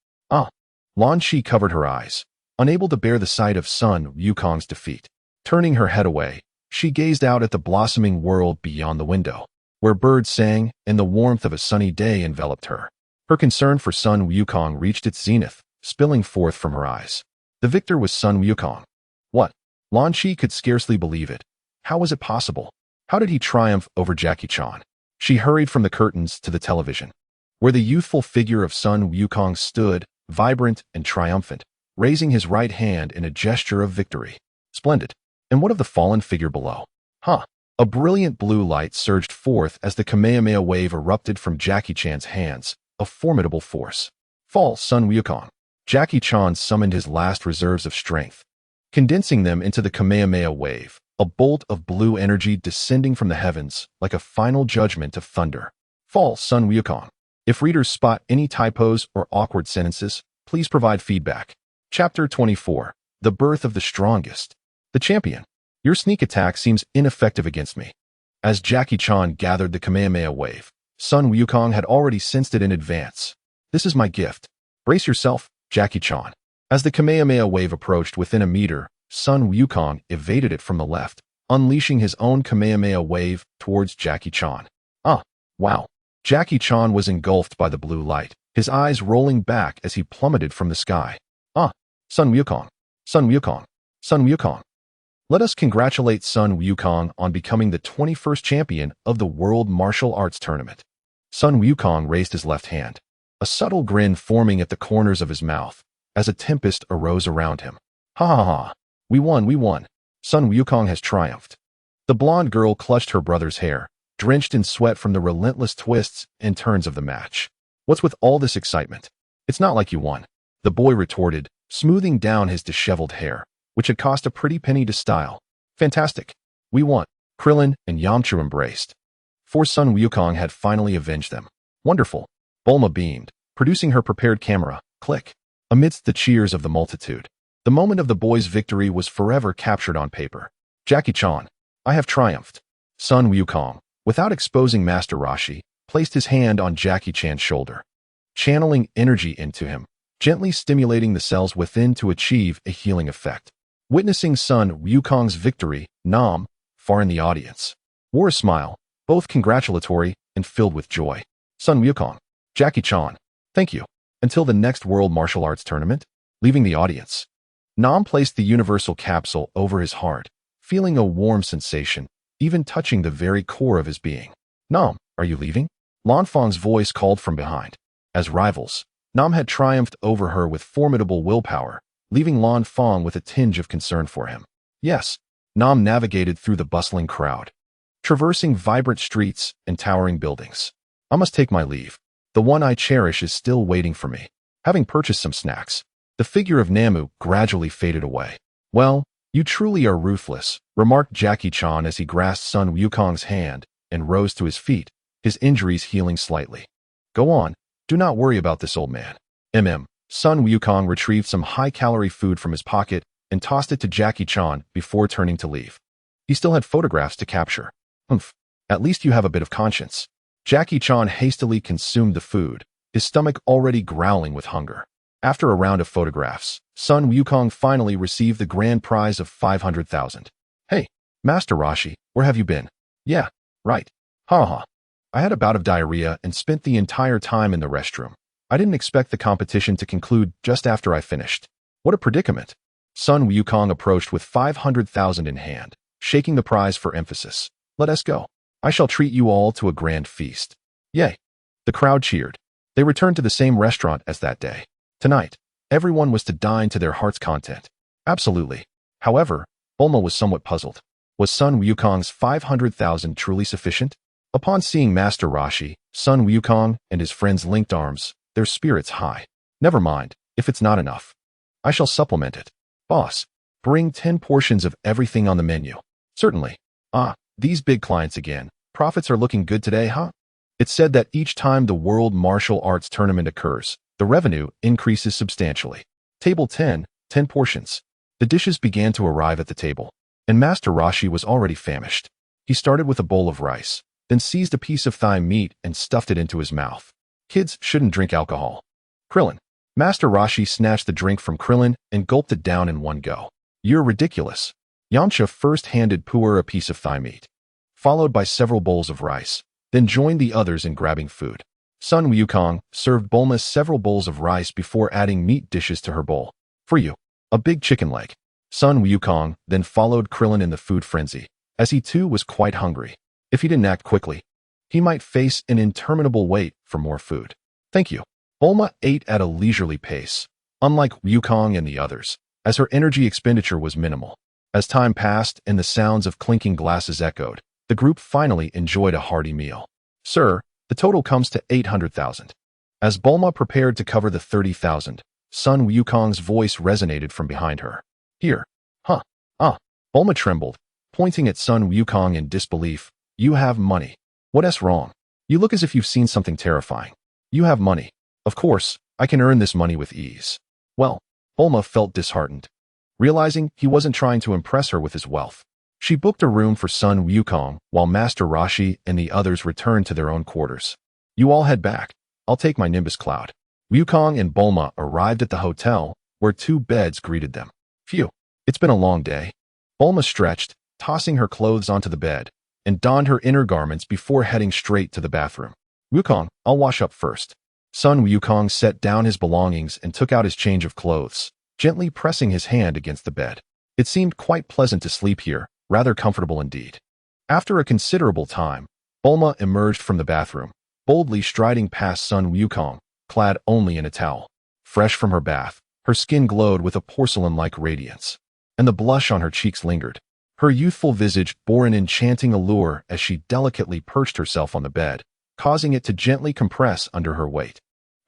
Speaker 1: Lan Shi covered her eyes, unable to bear the sight of Sun Wukong's defeat. Turning her head away, she gazed out at the blossoming world beyond the window, where birds sang and the warmth of a sunny day enveloped her. Her concern for Sun Wukong reached its zenith, spilling forth from her eyes. The victor was Sun Wukong. What? Lan Shi could scarcely believe it. How was it possible? How did he triumph over Jackie Chan? She hurried from the curtains to the television, where the youthful figure of Sun Wukong stood, vibrant and triumphant, raising his right hand in a gesture of victory. Splendid. And what of the fallen figure below? A brilliant blue light surged forth as the Kamehameha wave erupted from Jackie Chan's hands, a formidable force. Fall, Sun Wukong. Jackie Chan summoned his last reserves of strength, condensing them into the Kamehameha wave, a bolt of blue energy descending from the heavens like a final judgment of thunder. Fall, Sun Wukong. If readers spot any typos or awkward sentences, please provide feedback. Chapter 24. The Birth of the Strongest. The Champion. Your sneak attack seems ineffective against me. As Jackie Chan gathered the Kamehameha wave, Sun Wukong had already sensed it in advance. This is my gift. Brace yourself, Jackie Chan. As the Kamehameha wave approached within a meter, Sun Wukong evaded it from the left, unleashing his own Kamehameha wave towards Jackie Chan. Wow. Jackie Chan was engulfed by the blue light, his eyes rolling back as he plummeted from the sky. Sun Wukong. Sun Wukong. Sun Wukong. Let us congratulate Sun Wukong on becoming the 21st champion of the World Martial Arts Tournament. Sun Wukong raised his left hand, a subtle grin forming at the corners of his mouth, as a tempest arose around him. Ha. We won. Sun Wukong has triumphed. The blonde girl clutched her brother's hair, drenched in sweat from the relentless twists and turns of the match. What's with all this excitement? It's not like you won, the boy retorted, smoothing down his disheveled hair, which had cost a pretty penny to style. Fantastic. We won. Clillin and Yamcha embraced. For Sun Wukong had finally avenged them. Wonderful. Bulma beamed, producing her prepared camera. Click. Amidst the cheers of the multitude, the moment of the boy's victory was forever captured on paper. Jackie Chan, I have triumphed. Sun Wukong, without exposing Master Roshi, placed his hand on Jackie Chan's shoulder, channeling energy into him, gently stimulating the cells within to achieve a healing effect. Witnessing Sun Wukong's victory, Nam, far in the audience, wore a smile, both congratulatory and filled with joy. Sun Wukong, Jackie Chan, thank you. Until the next World Martial Arts Tournament. Leaving the audience, Nam placed the universal capsule over his heart, feeling a warm sensation, even touching the very core of his being. Nam, are you leaving? Lan Fang's voice called from behind. As rivals, Nam had triumphed over her with formidable willpower, leaving Lan Fang with a tinge of concern for him. Yes, Nam navigated through the bustling crowd, traversing vibrant streets and towering buildings. I must take my leave. The one I cherish is still waiting for me. Having purchased some snacks, the figure of Namu gradually faded away. Well, You truly are ruthless, remarked Jackie Chan as he grasped Sun Wukong's hand and rose to his feet, his injuries healing slightly. Go on, do not worry about this old man. Sun Wukong retrieved some high-calorie food from his pocket and tossed it to Jackie Chan before turning to leave. He still had photographs to capture. Humph, at least you have a bit of conscience. Jackie Chan hastily consumed the food, his stomach already growling with hunger. After a round of photographs, Sun Wukong finally received the grand prize of 500,000. Hey, Master Roshi, where have you been? Yeah, right. Ha. I had a bout of diarrhea and spent the entire time in the restroom. I didn't expect the competition to conclude just after I finished. What a predicament. Sun Wukong approached with 500,000 in hand, shaking the prize for emphasis. Let us go. I shall treat you all to a grand feast. Yay. The crowd cheered. They returned to the same restaurant as that day. Tonight, everyone was to dine to their heart's content. Absolutely. However, Bulma was somewhat puzzled. Was Sun Wukong's 500,000 truly sufficient? Upon seeing Master Roshi, Sun Wukong and his friends linked arms, their spirits high. Never mind, if it's not enough. I shall supplement it. Boss, bring 10 portions of everything on the menu. Certainly. These big clients again. Profits are looking good today, huh? It's said that each time the World Martial Arts Tournament occurs, the revenue increases substantially. Table 10, 10 portions. The dishes began to arrive at the table, and Master Roshi was already famished. He started with a bowl of rice, then seized a piece of thigh meat and stuffed it into his mouth. Kids shouldn't drink alcohol. Krillin. Master Roshi snatched the drink from Krillin and gulped it down in one go. You're ridiculous. Yamcha first handed Puer a piece of thigh meat, followed by several bowls of rice, then joined the others in grabbing food. Sun Wukong served Bulma several bowls of rice before adding meat dishes to her bowl. For you, a big chicken leg. Sun Wukong then followed Krillin in the food frenzy, as he too was quite hungry. If he didn't act quickly, he might face an interminable wait for more food. Thank you. Bulma ate at a leisurely pace, unlike Wukong and the others, as her energy expenditure was minimal. As time passed and the sounds of clinking glasses echoed, the group finally enjoyed a hearty meal. Sir, the total comes to 800,000. As Bulma prepared to cover the 30,000, Sun Wukong's voice resonated from behind her. Here. Huh. Bulma trembled, pointing at Sun Wukong in disbelief. You have money. What's wrong? You look as if you've seen something terrifying. You have money. Of course, I can earn this money with ease. Well, Bulma felt disheartened, realizing he wasn't trying to impress her with his wealth. She booked a room for Sun Wukong while Master Roshi and the others returned to their own quarters. You all head back. I'll take my Nimbus Cloud. Wukong and Bulma arrived at the hotel, where 2 beds greeted them. Phew, it's been a long day. Bulma stretched, tossing her clothes onto the bed, and donned her inner garments before heading straight to the bathroom. Wukong, I'll wash up first. Sun Wukong set down his belongings and took out his change of clothes, gently pressing his hand against the bed. It seemed quite pleasant to sleep here, rather comfortable indeed. After a considerable time, Bulma emerged from the bathroom, boldly striding past Sun Wukong, clad only in a towel. Fresh from her bath, her skin glowed with a porcelain-like radiance, and the blush on her cheeks lingered. Her youthful visage bore an enchanting allure as she delicately perched herself on the bed, causing it to gently compress under her weight.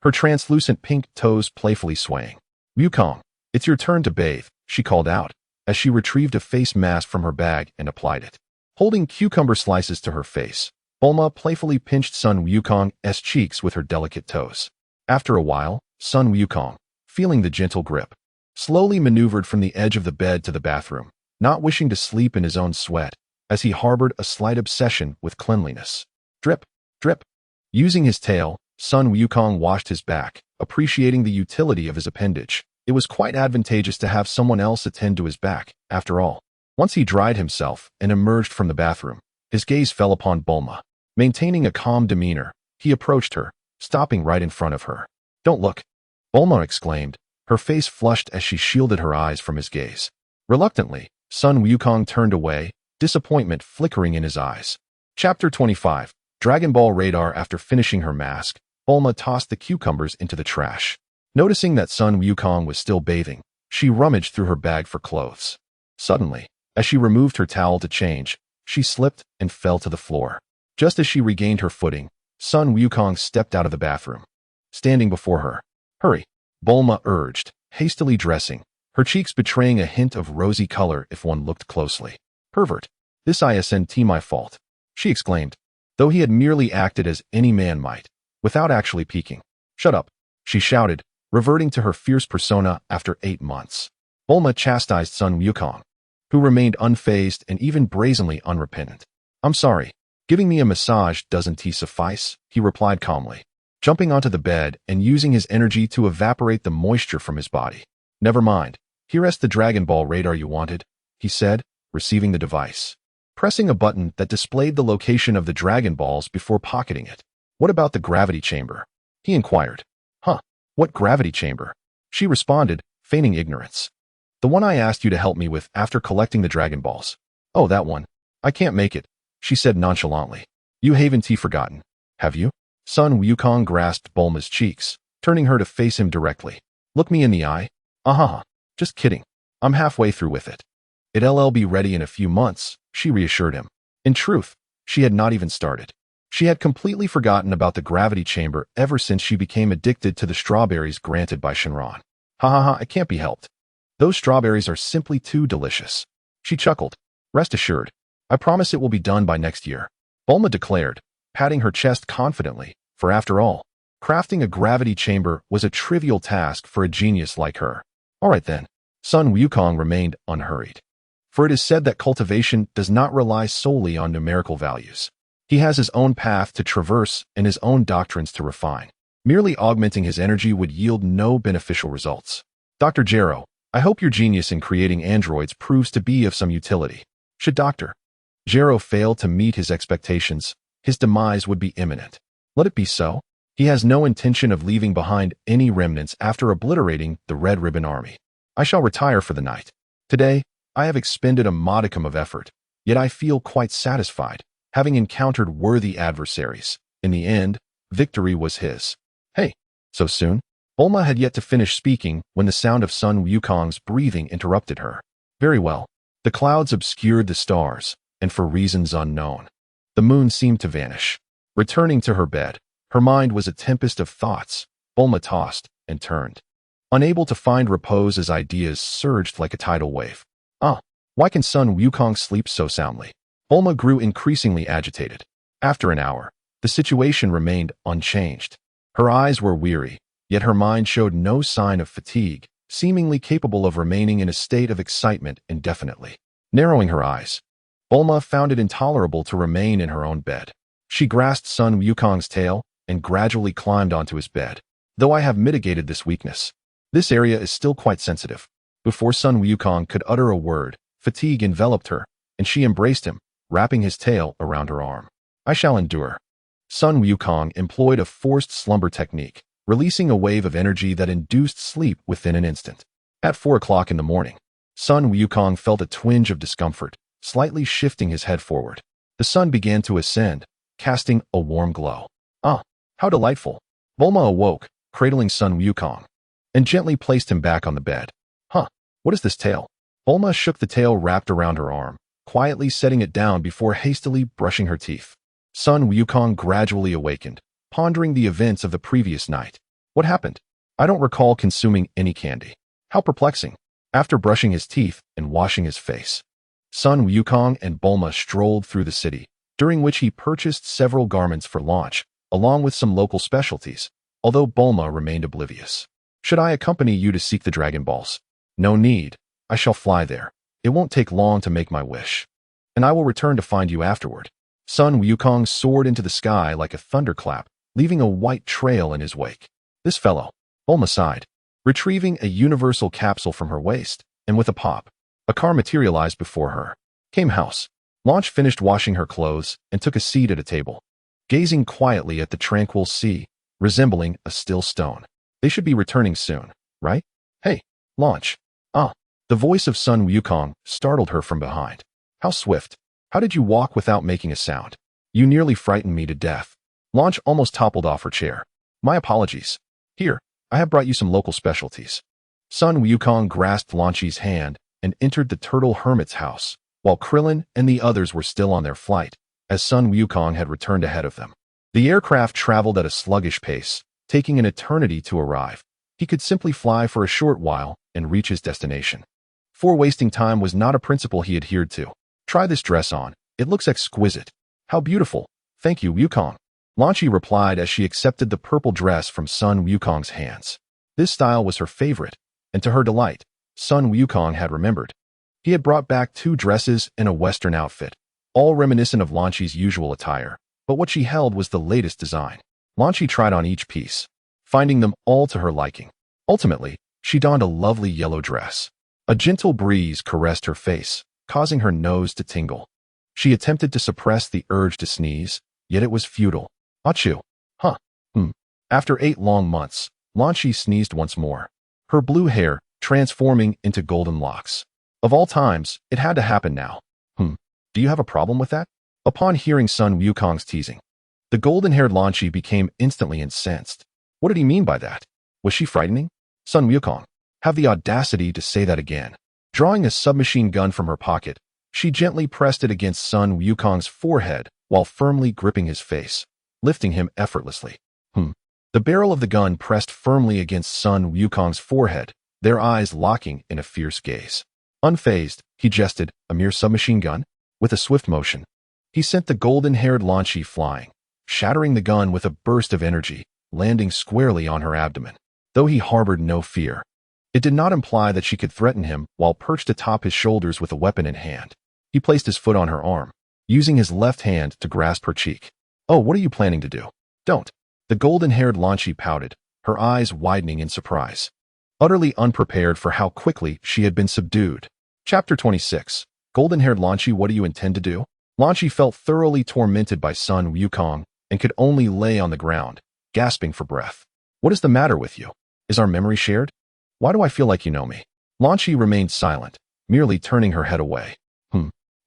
Speaker 1: Her translucent pink toes playfully swaying. Wukong, it's your turn to bathe, she called out, as she retrieved a face mask from her bag and applied it. Holding cucumber slices to her face, Bulma playfully pinched Sun Wukong's cheeks with her delicate toes. After a while, Sun Wukong, feeling the gentle grip, slowly maneuvered from the edge of the bed to the bathroom, not wishing to sleep in his own sweat, as he harbored a slight obsession with cleanliness. Drip, drip. Using his tail, Sun Wukong washed his back, appreciating the utility of his appendage. It was quite advantageous to have someone else attend to his back, after all. Once he dried himself and emerged from the bathroom, his gaze fell upon Bulma. Maintaining a calm demeanor, he approached her, stopping right in front of her. Don't look, Bulma exclaimed, her face flushed as she shielded her eyes from his gaze. Reluctantly, Sun Wukong turned away, disappointment flickering in his eyes. Chapter 25. Dragon Ball Radar. After finishing her mask, Bulma tossed the cucumbers into the trash. Noticing that Sun Wukong was still bathing, she rummaged through her bag for clothes. Suddenly, as she removed her towel to change, she slipped and fell to the floor. Just as she regained her footing, Sun Wukong stepped out of the bathroom. Standing before her. Hurry, Bulma urged, hastily dressing, her cheeks betraying a hint of rosy color if one looked closely. "Pervert. This isn't my fault," she exclaimed, though he had merely acted as any man might, without actually peeking. "Shut up," she shouted, reverting to her fierce persona after 8 months. Bulma chastised Sun Wukong, who remained unfazed and even brazenly unrepentant. "I'm sorry. Giving me a massage doesn't suffice," he replied calmly, jumping onto the bed and using his energy to evaporate the moisture from his body. "Never mind. Here's the Dragon Ball radar you wanted," he said, receiving the device. Pressing a button that displayed the location of the Dragon Balls before pocketing it. "What about the gravity chamber?" he inquired. "Huh? What gravity chamber?" she responded, feigning ignorance. "The one I asked you to help me with after collecting the Dragon Balls." "Oh, that one. I can't make it," she said nonchalantly. "You haven't forgotten, have you?" Sun Wukong grasped Bulma's cheeks, turning her to face him directly. "Look me in the eye." "Ah, just kidding. I'm halfway through with it. It'll be ready in a few months," she reassured him. In truth, she had not even started. She had completely forgotten about the gravity chamber ever since she became addicted to the strawberries granted by Shenron. "Ha, it can't be helped. Those strawberries are simply too delicious." She chuckled. "Rest assured, I promise it will be done by next year," Bulma declared, patting her chest confidently, for after all, crafting a gravity chamber was a trivial task for a genius like her. "All right then." Sun Wukong remained unhurried. For it is said that cultivation does not rely solely on numerical values. He has his own path to traverse and his own doctrines to refine. Merely augmenting his energy would yield no beneficial results. "Dr. Gero, I hope your genius in creating androids proves to be of some utility." Should Dr. Gero fail to meet his expectations, his demise would be imminent. Let it be so. He has no intention of leaving behind any remnants after obliterating the Red Ribbon Army. "I shall retire for the night. Today, I have expended a modicum of effort, yet I feel quite satisfied, having encountered worthy adversaries. In the end, victory was his." "Hey, so soon?" Bulma had yet to finish speaking when the sound of Sun Wukong's breathing interrupted her. "Very well." The clouds obscured the stars, and for reasons unknown, the moon seemed to vanish. Returning to her bed, her mind was a tempest of thoughts. Bulma tossed and turned, unable to find repose as ideas surged like a tidal wave. Why can Sun Wukong sleep so soundly? Bulma grew increasingly agitated. After an hour, the situation remained unchanged. Her eyes were weary, yet her mind showed no sign of fatigue, seemingly capable of remaining in a state of excitement indefinitely. Narrowing her eyes, Bulma found it intolerable to remain in her own bed. She grasped Sun Wukong's tail and gradually climbed onto his bed. "Though I have mitigated this weakness, this area is still quite sensitive." Before Sun Wukong could utter a word, fatigue enveloped her, and she embraced him, wrapping his tail around her arm. "I shall endure." Sun Wukong employed a forced slumber technique, releasing a wave of energy that induced sleep within an instant. At 4 o'clock in the morning, Sun Wukong felt a twinge of discomfort, slightly shifting his head forward. The sun began to ascend, casting a warm glow. "Ah, how delightful." Bulma awoke, cradling Sun Wukong, and gently placed him back on the bed. What is this tail?" Bulma shook the tail wrapped around her arm, quietly setting it down before hastily brushing her teeth. Sun Wukong gradually awakened, pondering the events of the previous night. "What happened? I don't recall consuming any candy." How perplexing. After brushing his teeth and washing his face, Sun Wukong and Bulma strolled through the city, during which he purchased several garments for launch, along with some local specialties, although Bulma remained oblivious. "Should I accompany you to seek the Dragon Balls?" "No need. I shall fly there. It won't take long to make my wish. And I will return to find you afterward." Sun Wukong soared into the sky like a thunderclap, leaving a white trail in his wake. "This fellow," Bulma sighed, retrieving a universal capsule from her waist, and with a pop, a car materialized before her. Came house. Launch finished washing her clothes and took a seat at a table, gazing quietly at the tranquil sea, resembling a still stone. "They should be returning soon, right?" "Hey, Launch." The voice of Sun Wukong startled her from behind. "How swift. How did you walk without making a sound? You nearly frightened me to death." Launch almost toppled off her chair. "My apologies. Here, I have brought you some local specialties." Sun Wukong grasped Launch's hand and entered the Turtle Hermit's house, while Clillin and the others were still on their flight, as Sun Wukong had returned ahead of them. The aircraft traveled at a sluggish pace, taking an eternity to arrive. He could simply fly for a short while and reach his destination. For wasting time was not a principle he adhered to. Try this dress on. It looks exquisite. How beautiful. Thank you, Wukong. Lan Shi replied as she accepted the purple dress from Sun Wukong's hands. This style was her favorite, and to her delight, Sun Wukong had remembered. He had brought back 2 dresses and a Western outfit, all reminiscent of Lan Shi's usual attire, but what she held was the latest design. Lan Shi tried on each piece, finding them all to her liking. Ultimately, she donned a lovely yellow dress. A gentle breeze caressed her face, causing her nose to tingle. She attempted to suppress the urge to sneeze, yet it was futile. Achoo. Huh. After 8 long months, Lan Shi sneezed once more, her blue hair transforming into golden locks. Of all times, it had to happen now. Do you have a problem with that? Upon hearing Sun Wukong's teasing, the golden-haired Lan Shi became instantly incensed. What did he mean by that? Was she frightening? Sun Wukong, have the audacity to say that again. Drawing a submachine gun from her pocket, she gently pressed it against Sun Wukong's forehead while firmly gripping his face, lifting him effortlessly. The barrel of the gun pressed firmly against Sun Wukong's forehead, their eyes locking in a fierce gaze. Unfazed, he gestured, a mere submachine gun? With a swift motion, he sent the golden-haired Lan Shi flying, shattering the gun with a burst of energy, landing squarely on her abdomen. Though he harbored no fear, it did not imply that she could threaten him while perched atop his shoulders with a weapon in hand. He placed his foot on her arm, using his left hand to grasp her cheek. Oh, what are you planning to do? Don't. The golden-haired Lan Shi pouted, her eyes widening in surprise, utterly unprepared for how quickly she had been subdued. Chapter 26. Golden-haired Lan Shi, what do you intend to do? Lan Shi felt thoroughly tormented by Sun Wukong and could only lay on the ground, gasping for breath. What is the matter with you? Is our memory shared? Why do I feel like you know me? Lan Shi remained silent, merely turning her head away.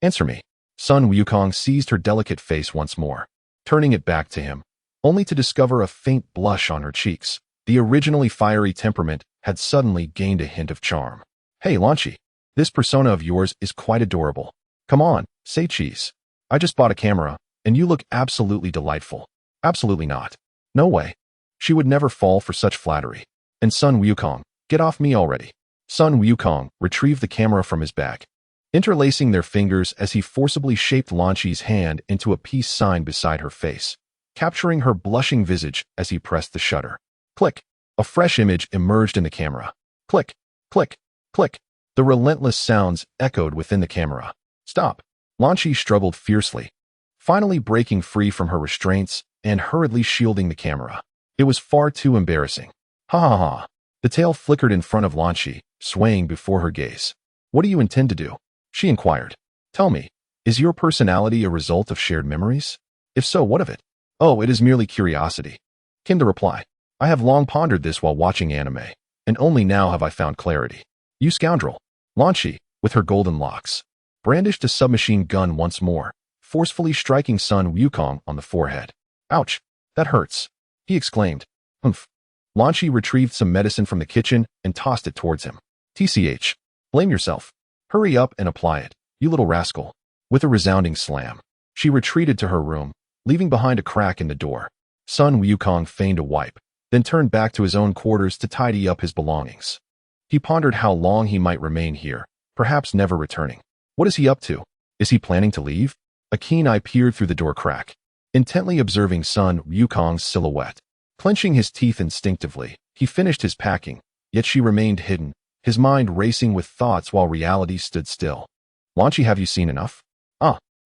Speaker 1: Answer me. Sun Wukong seized her delicate face once more, turning it back to him, only to discover a faint blush on her cheeks. The originally fiery temperament had suddenly gained a hint of charm. Hey, Lan Shi, this persona of yours is quite adorable. Come on, say cheese. I just bought a camera, and you look absolutely delightful. Absolutely not. No way. She would never fall for such flattery. And Sun Wukong, get off me already. Sun Wukong retrieved the camera from his bag, interlacing their fingers as he forcibly shaped Lan Shi's hand into a peace sign beside her face, capturing her blushing visage as he pressed the shutter. Click. A fresh image emerged in the camera. Click, click, click. The relentless sounds echoed within the camera. Stop. Lan Shi struggled fiercely, finally breaking free from her restraints and hurriedly shielding the camera. It was far too embarrassing. Ha ha ha. The tail flickered in front of Lan Shi, swaying before her gaze. What do you intend to do? She inquired. Tell me, is your personality a result of shared memories? If so, what of it? Oh, it is merely curiosity, came the reply. I have long pondered this while watching anime, and only now have I found clarity. You scoundrel. Lan Shi, with her golden locks, brandished a submachine gun once more, forcefully striking Sun Wukong on the forehead. Ouch, that hurts, he exclaimed. Humph. Lan Shi retrieved some medicine from the kitchen and tossed it towards him. TCH. Blame yourself. Hurry up and apply it, you little rascal. With a resounding slam, she retreated to her room, leaving behind a crack in the door. Sun Wukong feigned a wipe, then turned back to his own quarters to tidy up his belongings. He pondered how long he might remain here, perhaps never returning. What is he up to? Is he planning to leave? A keen eye peered through the door crack, intently observing Sun Wukong's silhouette. Clenching his teeth instinctively, he finished his packing, yet she remained hidden, his mind racing with thoughts while reality stood still. Lan Shi, have you seen enough?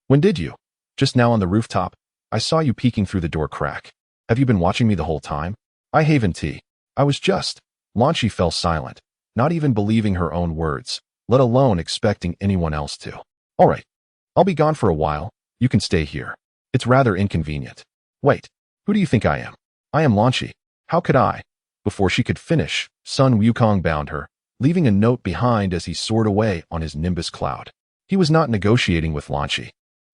Speaker 1: When did you? Just now on the rooftop. I saw you peeking through the door crack. Have you been watching me the whole time? I haven't tea. I was just. Lan Shi fell silent, not even believing her own words, let alone expecting anyone else to. All right. I'll be gone for a while. You can stay here. It's rather inconvenient. Wait. Who do you think I am? I am Lan Shi. How could I? Before she could finish, Sun Wukong bound her, leaving a note behind as he soared away on his nimbus cloud. He was not negotiating with Lan Shi.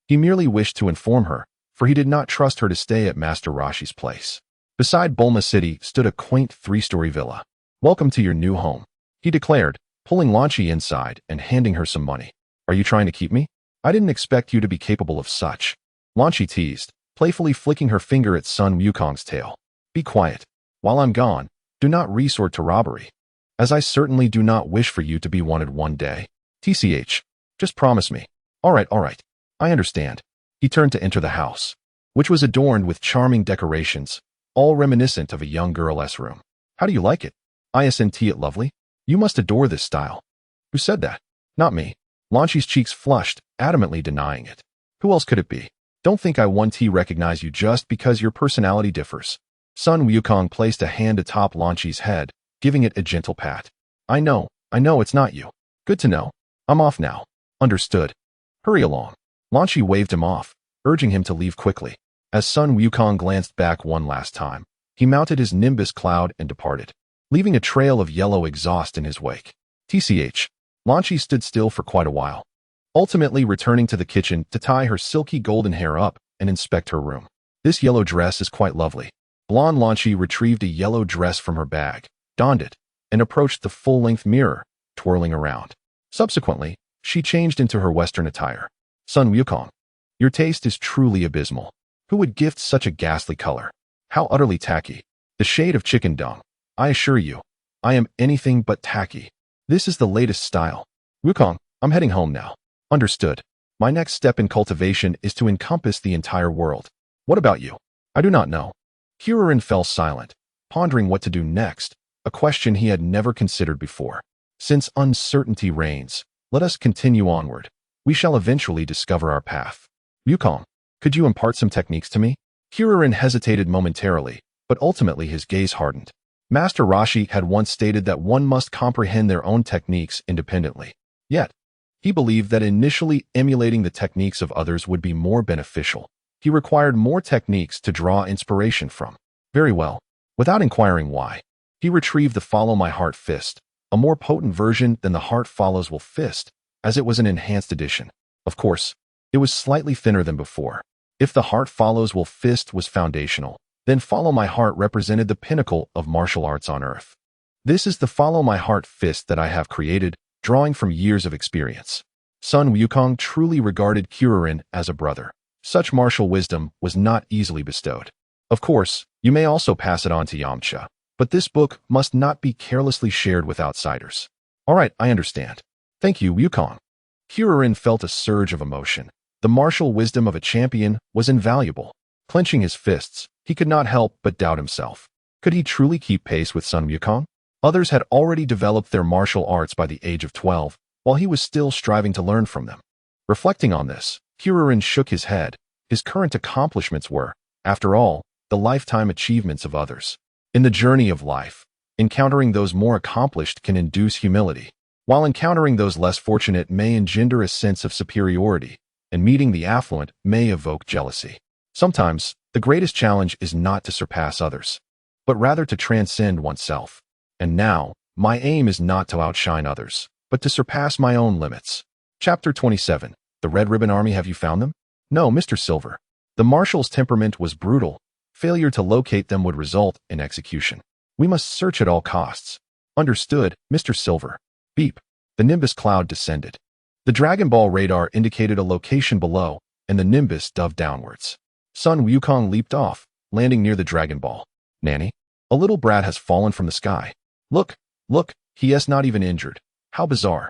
Speaker 1: He merely wished to inform her, for he did not trust her to stay at Master Roshi's place. Beside Bulma City stood a quaint 3-story villa. Welcome to your new home, he declared, pulling Lan Shi inside and handing her some money. Are you trying to keep me? I didn't expect you to be capable of such. Lan Shi teased, playfully flicking her finger at Sun Wukong's tail. Be quiet. While I'm gone, Do not resort to robbery, as I certainly do not wish for you to be wanted one day. TCH, just promise me. All right, I understand. He turned to enter the house, which was adorned with charming decorations, all reminiscent of a young girl's room. How do you like it? Isn't it lovely? You must adore this style. Who said that? Not me. Launchi's cheeks flushed, adamantly denying it. Who else could it be? Don't think I want to recognize you just because your personality differs. Sun Wukong placed a hand atop Launchi's head, giving it a gentle pat. I know it's not you. Good to know. I'm off now. Understood. Hurry along. Launchi waved him off, urging him to leave quickly. As Sun Wukong glanced back one last time, he mounted his Nimbus cloud and departed, leaving a trail of yellow exhaust in his wake. TCH. Launchi stood still for quite a while, ultimately returning to the kitchen to tie her silky golden hair up and inspect her room. This yellow dress is quite lovely. Blonde Launchi retrieved a yellow dress from her bag, donned it, and approached the full-length mirror, twirling around. Subsequently, she changed into her Western attire. Sun Wukong, your taste is truly abysmal. Who would gift such a ghastly color? How utterly tacky. The shade of chicken dung. I assure you, I am anything but tacky. This is the latest style. Wukong, I'm heading home now. Understood. My next step in cultivation is to encompass the entire world. What about you? I do not know. Kuririn fell silent, pondering what to do next, a question he had never considered before. Since uncertainty reigns, let us continue onward. We shall eventually discover our path. Wukong, could you impart some techniques to me? Kuririn hesitated momentarily, but ultimately his gaze hardened. Master Roshi had once stated that one must comprehend their own techniques independently. Yet, he believed that initially emulating the techniques of others would be more beneficial. He required more techniques to draw inspiration from. Very well. Without inquiring why, he retrieved the Follow My Heart fist, a more potent version than the Heart Follows Will fist, as it was an enhanced edition. Of course, it was slightly thinner than before. If the Heart Follows Will fist was foundational, then Follow My Heart represented the pinnacle of martial arts on earth. This is the Follow My Heart fist that I have created, drawing from years of experience. Sun Wukong truly regarded Kuririn as a brother. Such martial wisdom was not easily bestowed. Of course, you may also pass it on to Yamcha, but this book must not be carelessly shared with outsiders. All right, I understand. Thank you, Wukong. Kuririn felt a surge of emotion. The martial wisdom of a champion was invaluable. Clenching his fists, he could not help but doubt himself. Could he truly keep pace with Sun Wukong? Others had already developed their martial arts by the age of 12, while he was still striving to learn from them. Reflecting on this, Kuririn shook his head. His current accomplishments were, after all, the lifetime achievements of others. In the journey of life, encountering those more accomplished can induce humility, while encountering those less fortunate may engender a sense of superiority, and meeting the affluent may evoke jealousy. Sometimes, the greatest challenge is not to surpass others, but rather to transcend oneself. And now, my aim is not to outshine others, but to surpass my own limits. Chapter 27. The Red Ribbon Army. Have you found them? No, Mr. Silver. The marshal's temperament was brutal. Failure to locate them would result in execution. We must search at all costs. Understood, Mr. Silver. Beep. The Nimbus cloud descended. The Dragon Ball radar indicated a location below, and the Nimbus dove downwards. Sun Wukong leaped off, landing near the Dragon Ball. Nanny, a little brat has fallen from the sky. Look, he is not even injured. How bizarre.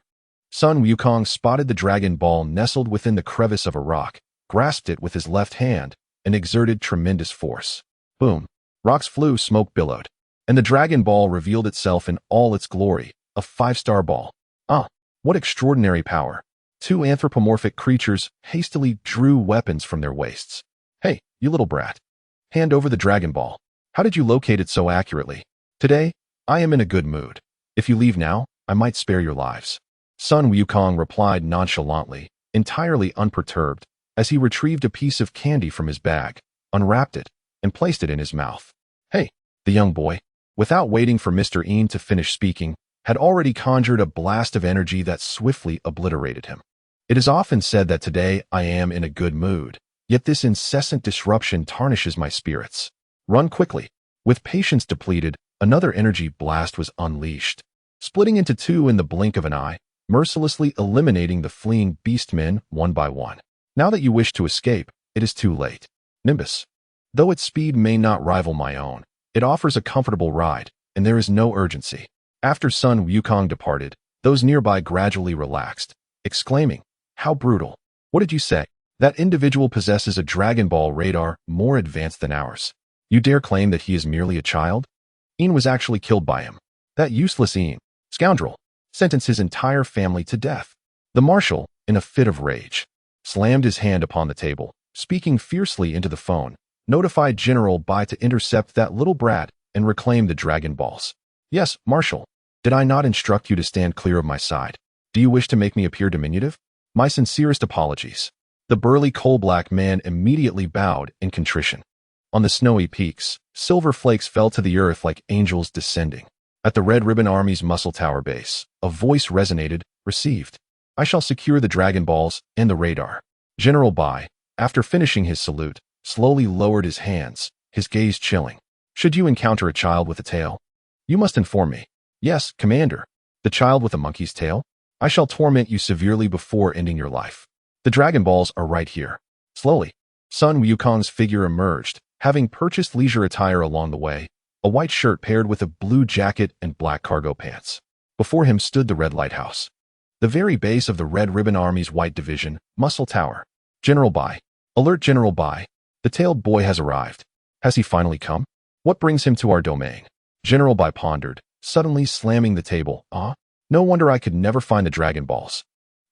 Speaker 1: Sun Wukong spotted the Dragon Ball nestled within the crevice of a rock, grasped it with his left hand, and exerted tremendous force. Boom. Rocks flew, smoke billowed, and the Dragon Ball revealed itself in all its glory, a 5-star ball. Ah, what extraordinary power. Two anthropomorphic creatures hastily drew weapons from their waists. Hey, you little brat. Hand over the Dragon Ball. How did you locate it so accurately? Today, I am in a good mood. If you leave now, I might spare your lives. Sun Wukong replied nonchalantly, entirely unperturbed, as he retrieved a piece of candy from his bag, unwrapped it, and placed it in his mouth. Hey, the young boy, without waiting for Mr. Een to finish speaking, had already conjured a blast of energy that swiftly obliterated him. It is often said that today I am in a good mood, yet this incessant disruption tarnishes my spirits. Run quickly. With patience depleted, another energy blast was unleashed, splitting into two in the blink of an eye, mercilessly eliminating the fleeing beastmen one by one. Now that you wish to escape, it is too late. Nimbus. Though its speed may not rival my own, it offers a comfortable ride, and there is no urgency. After Sun Wukong departed, those nearby gradually relaxed, exclaiming, "How brutal! What did you say? That individual possesses a Dragon Ball radar more advanced than ours. You dare claim that he is merely a child? Ian was actually killed by him. That useless Ian, scoundrel, sentenced his entire family to death." The marshal, in a fit of rage, slammed his hand upon the table, speaking fiercely into the phone, notified General Bai to intercept that little brat and reclaim the Dragon Balls. "Yes, Marshal. Did I not instruct you to stand clear of my side? Do you wish to make me appear diminutive? My sincerest apologies." The burly coal-black man immediately bowed in contrition. On the snowy peaks, silver flakes fell to the earth like angels descending. At the Red Ribbon Army's Muscle Tower base, a voice resonated, "Received. I shall secure the Dragon Balls and the radar." General Bai, after finishing his salute, slowly lowered his hands, his gaze chilling. "Should you encounter a child with a tail, you must inform me." "Yes, Commander. The child with a monkey's tail? I shall torment you severely before ending your life. The Dragon Balls are right here." Slowly, Sun Wukong's figure emerged, having purchased leisure attire along the way, a white shirt paired with a blue jacket and black cargo pants. Before him stood the Red Lighthouse, the very base of the Red Ribbon Army's White Division, Muscle Tower. "General Bai. Alert General Bai. The tailed boy has arrived. Has he finally come? What brings him to our domain?" General Bai pondered, suddenly slamming the table. No wonder I could never find the Dragon Balls.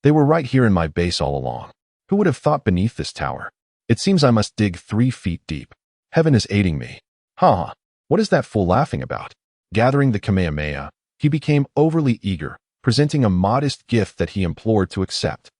Speaker 1: They were right here in my base all along. Who would have thought beneath this tower? It seems I must dig 3 feet deep. Heaven is aiding me. Ha! What is that fool laughing about?" Gathering the Kamehameha, he became overly eager, presenting a modest gift that he implored to accept.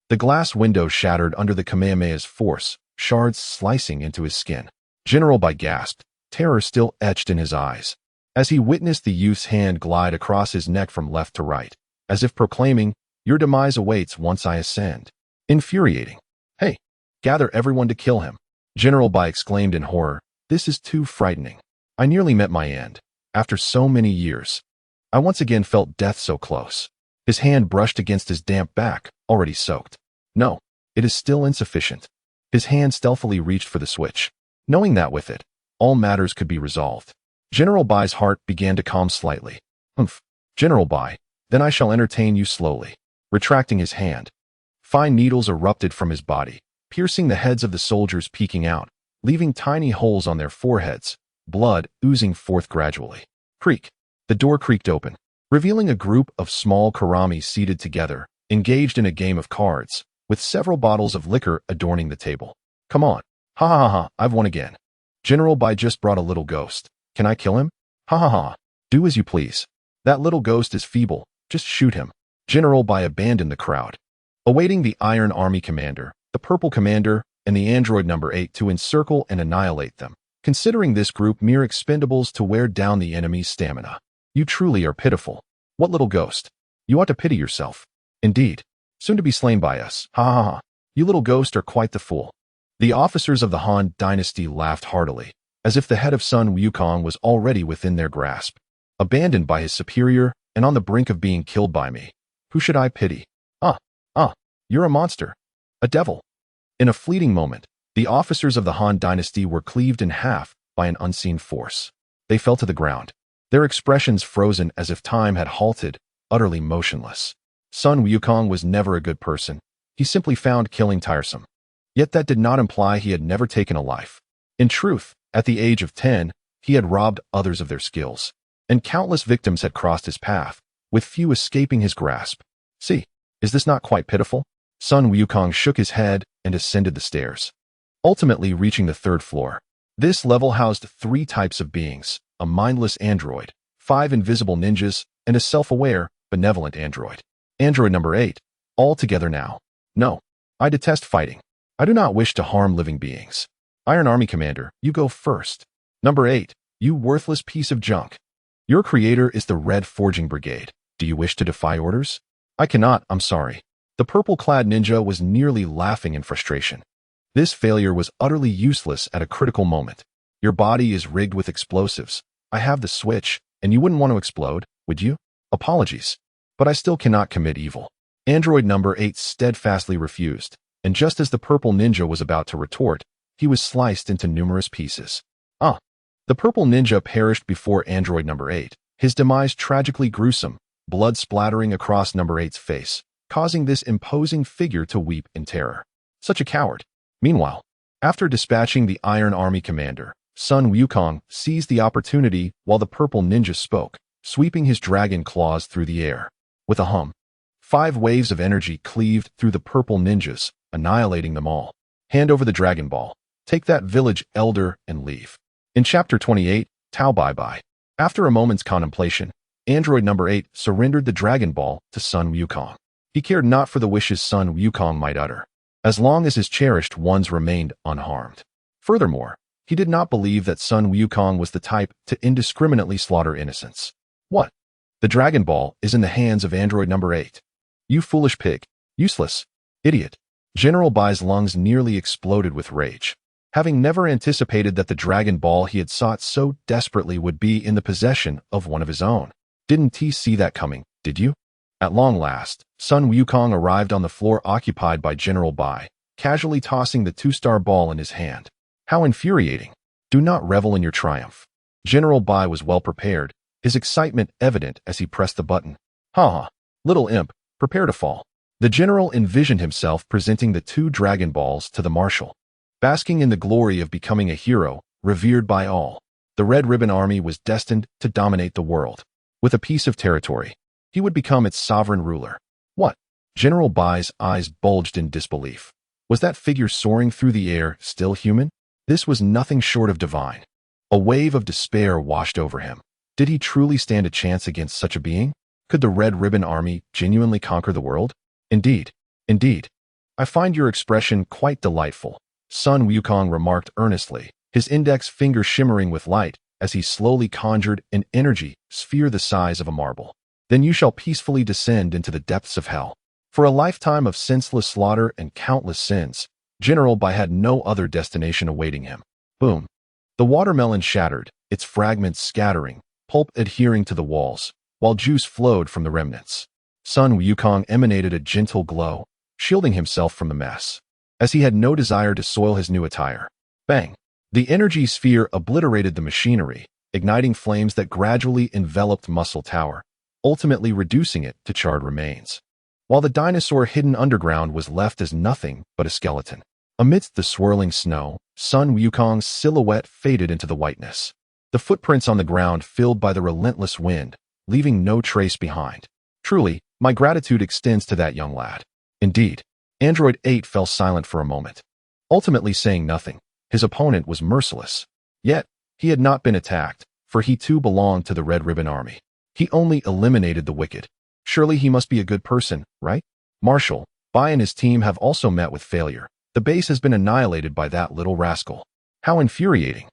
Speaker 1: The glass window shattered under the Kamehameha's force, shards slicing into his skin. General Bai gasped, terror still etched in his eyes, as he witnessed the youth's hand glide across his neck from left to right, as if proclaiming, "Your demise awaits once I ascend." Infuriating. "Hey, gather everyone to kill him," General Bai exclaimed in horror. "This is too frightening. I nearly met my end. After so many years, I once again felt death so close." His hand brushed against his damp back, already soaked. "No, it is still insufficient." His hand stealthily reached for the switch, knowing that with it, all matters could be resolved. General Bai's heart began to calm slightly. "Humph, General Bai, then I shall entertain you slowly." Retracting his hand, fine needles erupted from his body, piercing the heads of the soldiers peeking out, leaving tiny holes on their foreheads, blood oozing forth gradually. Creak. The door creaked open, revealing a group of small karamis seated together, engaged in a game of cards, with several bottles of liquor adorning the table. "Come on. Ha ha ha ha, I've won again. General Bai just brought a little ghost. Can I kill him? Ha ha ha. Do as you please. That little ghost is feeble. Just shoot him." General Bai abandoned the crowd, awaiting the Iron Army commander, the Purple Commander, and the android number 8 to encircle and annihilate them, considering this group mere expendables to wear down the enemy's stamina. "You truly are pitiful. What little ghost? You ought to pity yourself. Indeed. Soon to be slain by us. Ha ha ha. You little ghost are quite the fool." The officers of the Han dynasty laughed heartily, as if the head of Sun Wukong was already within their grasp. Abandoned by his superior and on the brink of being killed by me, who should I pity? You're a monster. A devil. In a fleeting moment, the officers of the Han dynasty were cleaved in half by an unseen force. They fell to the ground, their expressions frozen as if time had halted, utterly motionless. Sun Wukong was never a good person. He simply found killing tiresome. Yet that did not imply he had never taken a life. In truth, at the age of 10, he had robbed others of their skills, and countless victims had crossed his path, with few escaping his grasp. See, is this not quite pitiful? Sun Wukong shook his head and ascended the stairs, ultimately reaching the 3rd floor. This level housed 3 types of beings: a mindless android, 5 invisible ninjas, and a self-aware, benevolent android. Android number 8, all together now. "No, I detest fighting. I do not wish to harm living beings. Iron Army Commander, you go first." "Number 8, you worthless piece of junk. Your creator is the Red Forging Brigade. Do you wish to defy orders?" "I cannot, I'm sorry." The purple-clad ninja was nearly laughing in frustration. This failure was utterly useless at a critical moment. "Your body is rigged with explosives. I have the switch, and you wouldn't want to explode, would you? Apologies. But I still cannot commit evil." Android number 8 steadfastly refused, and just as the purple ninja was about to retort, he was sliced into numerous pieces. The purple ninja perished before android number 8, his demise tragically gruesome, blood splattering across number 8's face, causing this imposing figure to weep in terror. Such a coward. Meanwhile, after dispatching the Iron Army commander, Sun Wukong seized the opportunity while the purple ninja spoke, sweeping his dragon claws through the air. With a hum, 5 waves of energy cleaved through the purple ninjas, annihilating them all. Hand over the Dragon Ball. Take that village elder and leave. In Chapter 28, Tao Bye-Bye. After a moment's contemplation, android number 8 surrendered the Dragon Ball to Sun Wukong. He cared not for the wishes Sun Wukong might utter, as long as his cherished ones remained unharmed. Furthermore, he did not believe that Sun Wukong was the type to indiscriminately slaughter innocents. What? The Dragon Ball is in the hands of android number 8. You foolish pig. Useless. Idiot. General Bai's lungs nearly exploded with rage. Having never anticipated that the Dragon Ball he had sought so desperately would be in the possession of one of his own. Didn't he see that coming, did you? At long last, Sun Wukong arrived on the floor occupied by General Bai, casually tossing the 2-star ball in his hand. How infuriating. Do not revel in your triumph. General Bai was well prepared, his excitement evident as he pressed the button. Ha! Little imp, prepare to fall. The general envisioned himself presenting the 2 Dragon Balls to the marshal. Basking in the glory of becoming a hero, revered by all, the Red Ribbon Army was destined to dominate the world. With a piece of territory, he would become its sovereign ruler. What? General Bai's eyes bulged in disbelief. Was that figure soaring through the air still human? This was nothing short of divine. A wave of despair washed over him. Did he truly stand a chance against such a being? Could the Red Ribbon Army genuinely conquer the world? Indeed. I find your expression quite delightful, Sun Wukong remarked earnestly, his index finger shimmering with light as he slowly conjured an energy sphere the size of a marble. Then you shall peacefully descend into the depths of hell. For a lifetime of senseless slaughter and countless sins, General Bai had no other destination awaiting him. Boom. The watermelon shattered, its fragments scattering, pulp adhering to the walls, while juice flowed from the remnants. Sun Wukong emanated a gentle glow, shielding himself from the mess, as he had no desire to soil his new attire. Bang! The energy sphere obliterated the machinery, igniting flames that gradually enveloped Muscle Tower, ultimately reducing it to charred remains. While the dinosaur hidden underground was left as nothing but a skeleton. Amidst the swirling snow, Sun Wukong's silhouette faded into the whiteness. The footprints on the ground filled by the relentless wind, leaving no trace behind. Truly, my gratitude extends to that young lad. Indeed, Android 8 fell silent for a moment, ultimately saying nothing. His opponent was merciless. Yet, he had not been attacked, for he too belonged to the Red Ribbon Army. He only eliminated the wicked. Surely he must be a good person, right? Marshal, Bai and his team have also met with failure. The base has been annihilated by that little rascal. How infuriating.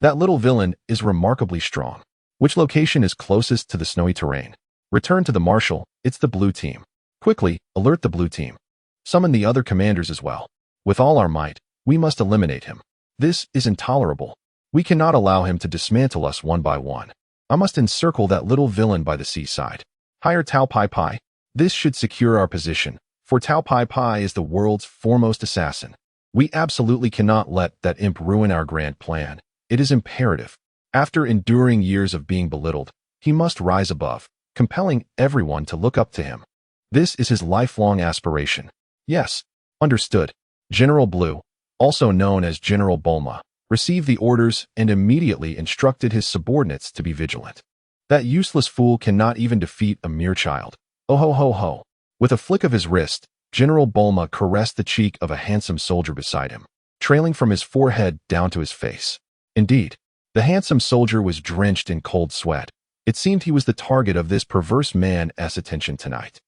Speaker 1: That little villain is remarkably strong. Which location is closest to the snowy terrain? Return to the marshal, it's the blue team. Quickly, alert the blue team. Summon the other commanders as well. With all our might, we must eliminate him. This is intolerable. We cannot allow him to dismantle us one by one. I must encircle that little villain by the seaside. Hire Tao Pai Pai. This should secure our position, for Tao Pai Pai is the world's foremost assassin. We absolutely cannot let that imp ruin our grand plan. It is imperative. After enduring years of being belittled, he must rise above, compelling everyone to look up to him. This is his lifelong aspiration. Yes, understood. General Blue, also known as General Bulma, received the orders and immediately instructed his subordinates to be vigilant. That useless fool cannot even defeat a mere child. Oh ho ho ho. With a flick of his wrist, General Bulma caressed the cheek of a handsome soldier beside him, trailing from his forehead down to his face. Indeed, the handsome soldier was drenched in cold sweat. It seemed he was the target of this perverse man's attention tonight.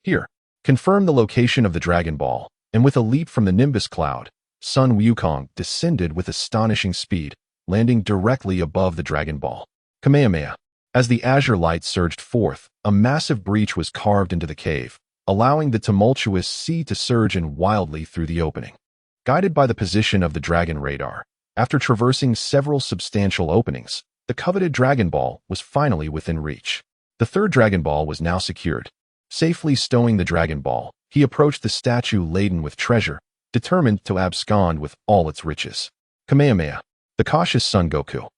Speaker 1: Here, confirm the location of the Dragon Ball, and with a leap from the Nimbus cloud, Sun Wukong descended with astonishing speed, landing directly above the Dragon Ball. Kamehameha. As the azure light surged forth, a massive breach was carved into the cave, allowing the tumultuous sea to surge in wildly through the opening. Guided by the position of the Dragon Radar, after traversing several substantial openings, the coveted Dragon Ball was finally within reach. The third Dragon Ball was now secured. Safely stowing the Dragon Ball, he approached the statue laden with treasure, determined to abscond with all its riches. Kamehameha. The cautious Son Goku.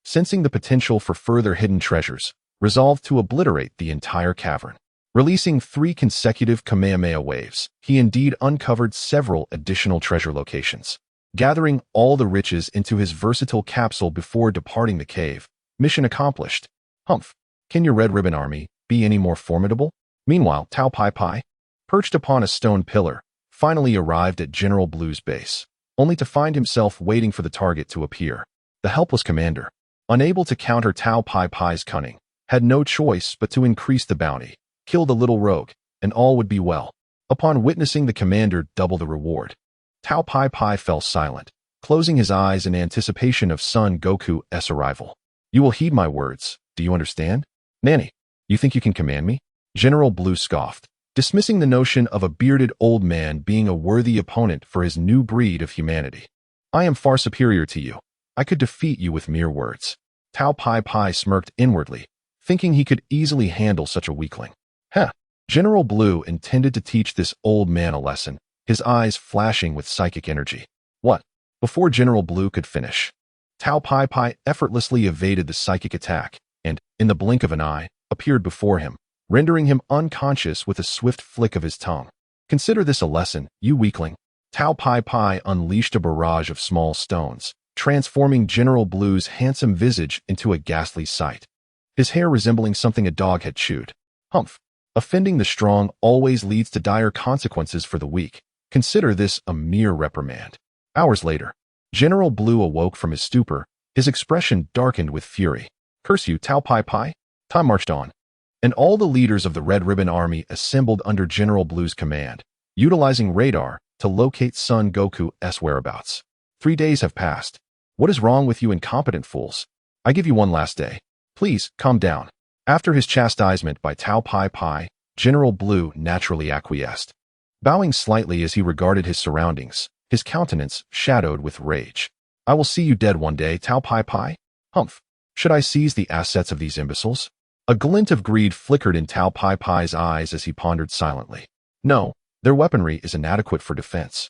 Speaker 1: sensing the potential for further hidden treasures, resolved to obliterate the entire cavern. Releasing 3 consecutive Kamehameha waves, he indeed uncovered several additional treasure locations. Gathering all the riches into his versatile capsule before departing the cave, mission accomplished. Humph! Can your Red Ribbon Army be any more formidable? Meanwhile, Tao Pai Pai, perched upon a stone pillar, finally arrived at General Blue's base, only to find himself waiting for the target to appear. The helpless commander, unable to counter Tao Pai Pai's cunning, had no choice but to increase the bounty, kill the little rogue, and all would be well. Upon witnessing the commander double the reward, Tao Pai Pai fell silent, closing his eyes in anticipation of Son Goku's arrival. You will heed my words, do you understand? Nanny, you think you can command me? General Blue scoffed, dismissing the notion of a bearded old man being a worthy opponent for his new breed of humanity. I am far superior to you. I could defeat you with mere words. Tao Pai Pai smirked inwardly, thinking he could easily handle such a weakling. Huh. General Blue intended to teach this old man a lesson, his eyes flashing with psychic energy. What? Before General Blue could finish, Tao Pai Pai effortlessly evaded the psychic attack and, in the blink of an eye, appeared before him, rendering him unconscious with a swift flick of his tongue. Consider this a lesson, you weakling. Tao Pai Pai unleashed a barrage of small stones, transforming General Blue's handsome visage into a ghastly sight. His hair resembling something a dog had chewed. Humph. Offending the strong always leads to dire consequences for the weak. Consider this a mere reprimand. Hours later, General Blue awoke from his stupor, his expression darkened with fury. Curse you, Tao Pai Pai. Time marched on, and all the leaders of the Red Ribbon Army assembled under General Blue's command, utilizing radar to locate Son Goku's whereabouts. 3 days have passed. What is wrong with you incompetent fools? I give you one last day. Please, calm down. After his chastisement by Tao Pai Pai, General Blue naturally acquiesced. Bowing slightly as he regarded his surroundings, his countenance shadowed with rage. I will see you dead one day, Tao Pai Pai. Humph. Should I seize the assets of these imbeciles? A glint of greed flickered in Tao Pai Pai's eyes as he pondered silently. No, their weaponry is inadequate for defense.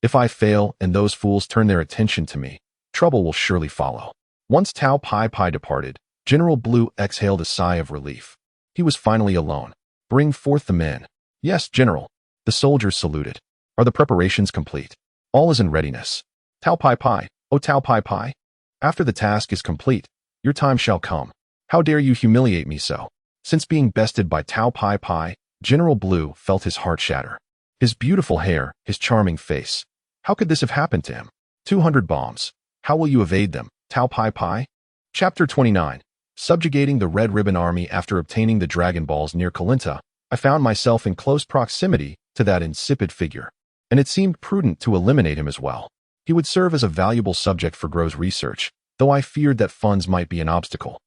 Speaker 1: If I fail and those fools turn their attention to me, trouble will surely follow. Once Tao Pai Pai departed, General Blue exhaled a sigh of relief. He was finally alone. Bring forth the men. Yes, General. The soldiers saluted. Are the preparations complete? All is in readiness. Tao Pai Pai, oh Tao Pai Pai. After the task is complete, your time shall come. How dare you humiliate me so? Since being bested by Tao Pai Pai, General Blue felt his heart shatter. His beautiful hair, his charming face. How could this have happened to him? 200 bombs. How will you evade them, Tao Pai Pai? Chapter 29. Subjugating the Red Ribbon Army. After obtaining the Dragon Balls near Clillin, I found myself in close proximity to that insipid figure, and it seemed prudent to eliminate him as well. He would serve as a valuable subject for Gro's research, though I feared that funds might be an obstacle.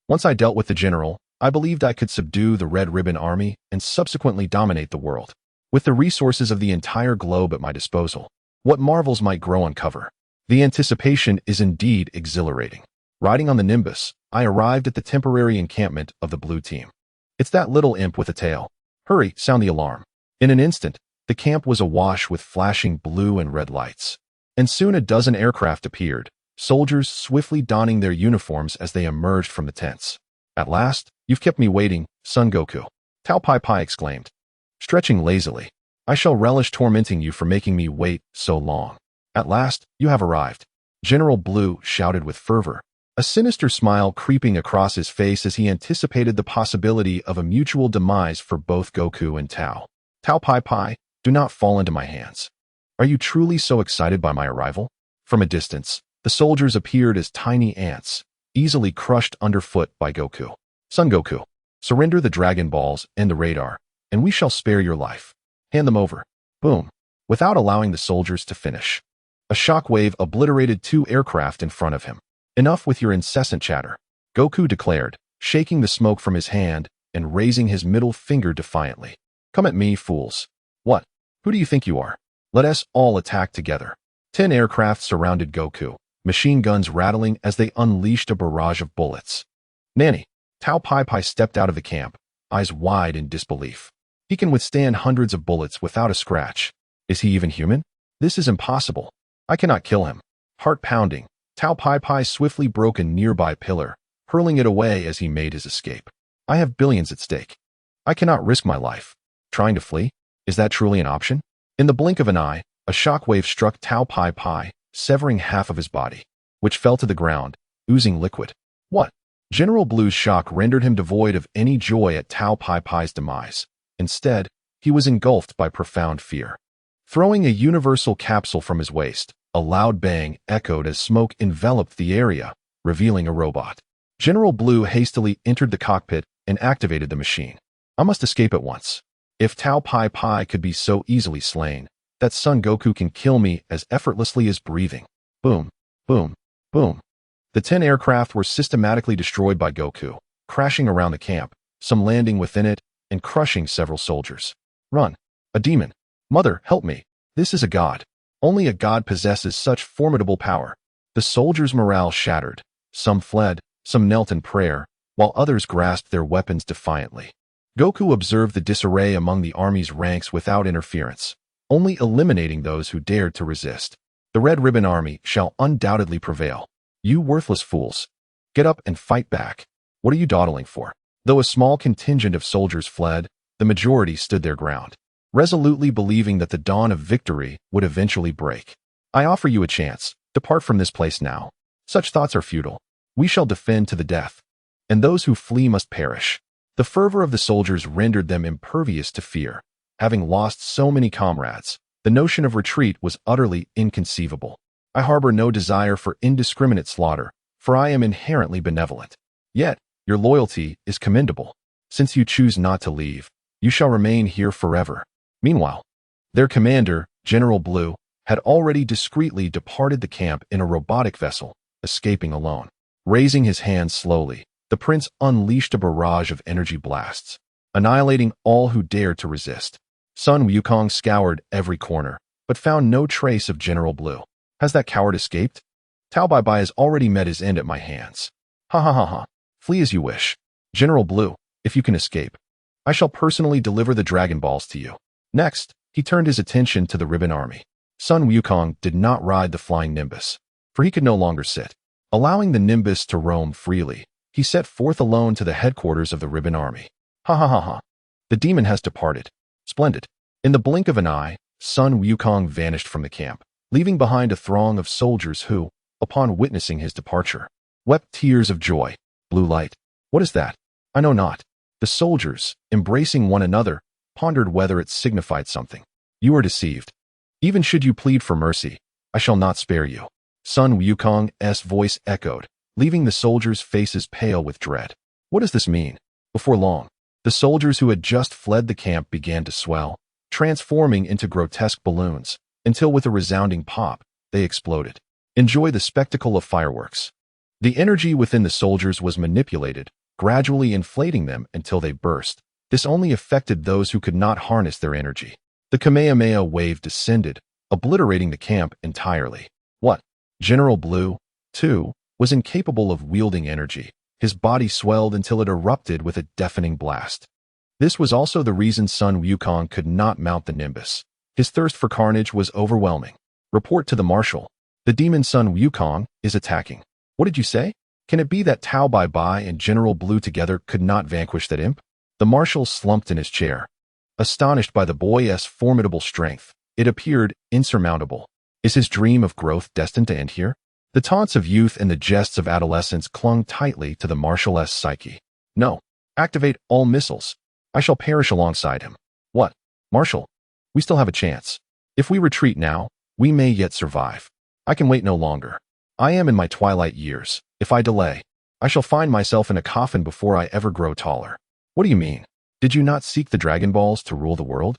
Speaker 1: Once I dealt with the general, I believed I could subdue the Red Ribbon Army and subsequently dominate the world. With the resources of the entire globe at my disposal, what marvels might Gro uncover? The anticipation is indeed exhilarating. Riding on the Nimbus, I arrived at the temporary encampment of the blue team. It's that little imp with a tail. Hurry, sound the alarm. In an instant, the camp was awash with flashing blue and red lights. And soon a dozen aircraft appeared, soldiers swiftly donning their uniforms as they emerged from the tents. At last, you've kept me waiting, Son Goku. Tao Pai Pai exclaimed, stretching lazily. I shall relish tormenting you for making me wait so long. At last, you have arrived. General Blue shouted with fervor, a sinister smile creeping across his face as he anticipated the possibility of a mutual demise for both Goku and Tao. Tao Pai Pai, do not fall into my hands. Are you truly so excited by my arrival? From a distance, the soldiers appeared as tiny ants, easily crushed underfoot by Goku. Son Goku, surrender the Dragon Balls and the radar, and we shall spare your life. Hand them over. Boom. Without allowing the soldiers to finish, a shockwave obliterated 2 aircraft in front of him. Enough with your incessant chatter, Goku declared, shaking the smoke from his hand and raising his middle finger defiantly. Come at me, fools. What? Who do you think you are? Let us all attack together. 10 aircraft surrounded Goku, machine guns rattling as they unleashed a barrage of bullets. Nanny, Tao Pai Pai stepped out of the camp, eyes wide in disbelief. He can withstand hundreds of bullets without a scratch. Is he even human? This is impossible. I cannot kill him. Heart pounding, Tao Pai Pai swiftly broke a nearby pillar, hurling it away as he made his escape. I have billions at stake. I cannot risk my life. Trying to flee? Is that truly an option? In the blink of an eye, a shockwave struck Tao Pai Pai, severing half of his body, which fell to the ground, oozing liquid. What? General Blue's shock rendered him devoid of any joy at Tao Pai Pai's demise. Instead, he was engulfed by profound fear. Throwing a universal capsule from his waist, a loud bang echoed as smoke enveloped the area, revealing a robot. General Blue hastily entered the cockpit and activated the machine. I must escape at once. If Tao Pai Pai could be so easily slain, that Son Goku can kill me as effortlessly as breathing. Boom, boom, boom. The 10 aircraft were systematically destroyed by Goku, crashing around the camp, some landing within it, and crushing several soldiers. Run. A demon. Mother, help me. This is a god. Only a god possesses such formidable power. The soldiers' morale shattered. Some fled, some knelt in prayer, while others grasped their weapons defiantly. Goku observed the disarray among the army's ranks without interference, only eliminating those who dared to resist. The Red Ribbon Army shall undoubtedly prevail. You worthless fools. Get up and fight back. What are you dawdling for? Though a small contingent of soldiers fled, the majority stood their ground, resolutely believing that the dawn of victory would eventually break. I offer you a chance. Depart from this place now. Such thoughts are futile. We shall defend to the death, and those who flee must perish. The fervor of the soldiers rendered them impervious to fear. Having lost so many comrades, the notion of retreat was utterly inconceivable. I harbor no desire for indiscriminate slaughter, for I am inherently benevolent. Yet, your loyalty is commendable. Since you choose not to leave, you shall remain here forever. Meanwhile, their commander, General Blue, had already discreetly departed the camp in a robotic vessel, escaping alone. Raising his hands slowly, the prince unleashed a barrage of energy blasts, annihilating all who dared to resist. Sun Wukong scoured every corner, but found no trace of General Blue. Has that coward escaped? Tao Bai Bai has already met his end at my hands. Ha ha ha ha. Flee as you wish. General Blue, if you can escape, I shall personally deliver the Dragon Balls to you. Next, he turned his attention to the Ribbon Army. Sun Wukong did not ride the flying Nimbus, for he could no longer sit. Allowing the Nimbus to roam freely, he set forth alone to the headquarters of the Ribbon Army. Ha ha ha ha. The demon has departed. Splendid. In the blink of an eye, Sun Wukong vanished from the camp, leaving behind a throng of soldiers who, upon witnessing his departure, wept tears of joy. Blue light. What is that? I know not. The soldiers, embracing one another, pondered whether it signified something. You are deceived. Even should you plead for mercy, I shall not spare you. Sun Wukong's voice echoed, leaving the soldiers' faces pale with dread. What does this mean? Before long, the soldiers who had just fled the camp began to swell, transforming into grotesque balloons, until with a resounding pop, they exploded. Enjoy the spectacle of fireworks. The energy within the soldiers was manipulated, gradually inflating them until they burst. This only affected those who could not harness their energy. The Kamehameha wave descended, obliterating the camp entirely. What? General Blue, too, was incapable of wielding energy. His body swelled until it erupted with a deafening blast. This was also the reason Sun Wukong could not mount the Nimbus. His thirst for carnage was overwhelming. Report to the Marshal. The demon Sun Wukong is attacking. What did you say? Can it be that Tao Bai Bai and General Blue together could not vanquish that imp? The Marshal slumped in his chair, astonished by the boy's formidable strength. It appeared insurmountable. Is his dream of growth destined to end here? The taunts of youth and the jests of adolescence clung tightly to the Marshal's psyche. No. Activate all missiles. I shall perish alongside him. What? Marshal, we still have a chance. If we retreat now, we may yet survive. I can wait no longer. I am in my twilight years. If I delay, I shall find myself in a coffin before I ever grow taller. What do you mean? Did you not seek the Dragon Balls to rule the world?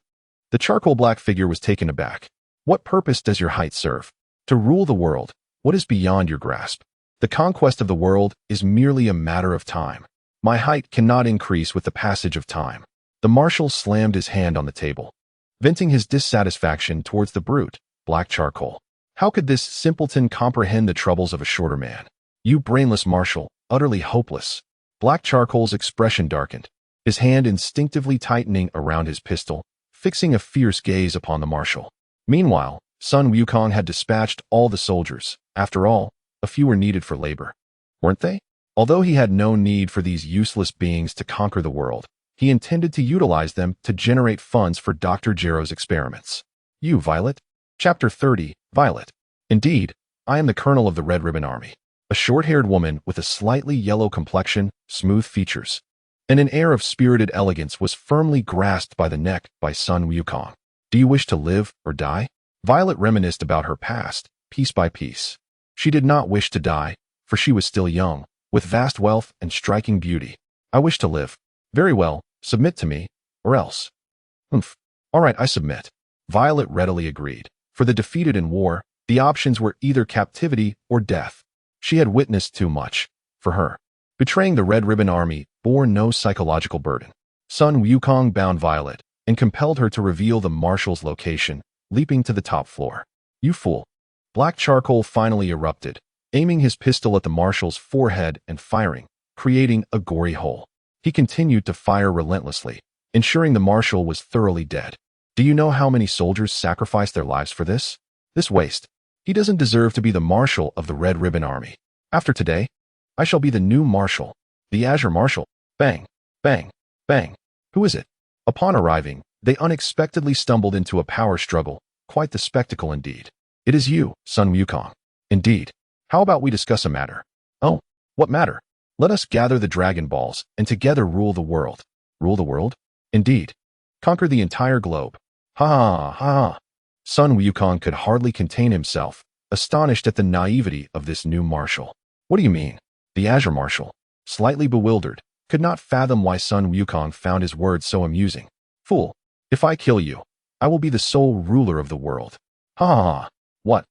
Speaker 1: The charcoal black figure was taken aback. What purpose does your height serve? To rule the world. What is beyond your grasp? The conquest of the world is merely a matter of time. My height cannot increase with the passage of time. The Marshal slammed his hand on the table, venting his dissatisfaction towards the brute, black charcoal. How could this simpleton comprehend the troubles of a shorter man? You brainless Marshal, utterly hopeless. Black charcoal's expression darkened, his hand instinctively tightening around his pistol, fixing a fierce gaze upon the Marshal. Meanwhile, Sun Wukong had dispatched all the soldiers. After all, A few were needed for labor, weren't they? Although he had no need for these useless beings to conquer the world, he intended to utilize them to generate funds for Dr. Gero's experiments. You, Violet? Chapter 30, Violet. Indeed, I am the colonel of the Red Ribbon Army. A short-haired woman with a slightly yellow complexion, smooth features, and an air of spirited elegance was firmly grasped by the neck by Sun Wukong. Do you wish to live or die? Violet reminisced about her past, piece by piece. She did not wish to die, for she was still young, with vast wealth and striking beauty. I wish to live. Very well, submit to me, or else. All right, I submit. Violet readily agreed. For the defeated in war, the options were either captivity or death. She had witnessed too much. For her, betraying the Red Ribbon Army bore no psychological burden. Sun Wukong bound Violet and compelled her to reveal the marshal's location, leaping to the top floor. You fool. Black charcoal finally erupted, aiming his pistol at the marshal's forehead and firing, creating a gory hole. He continued to fire relentlessly, ensuring the marshal was thoroughly dead. Do you know how many soldiers sacrificed their lives for this? This waste. He doesn't deserve to be the marshal of the Red Ribbon Army. After today, I shall be the new marshal, the Azure Marshal. Bang, bang, bang. Who is it? Upon arriving, they unexpectedly stumbled into a power struggle, quite the spectacle indeed. It is you, Sun Wukong. Indeed. How about we discuss a matter? Oh, what matter? Let us gather the Dragon Balls and together rule the world. Rule the world? Indeed. Conquer the entire globe. Ha ha ha. Sun Wukong could hardly contain himself, astonished at the naivety of this new marshal. What do you mean? The Azure Marshal, slightly bewildered, could not fathom why Sun Wukong found his words so amusing. Fool, if I kill you, I will be the sole ruler of the world. Ha ha ha. What?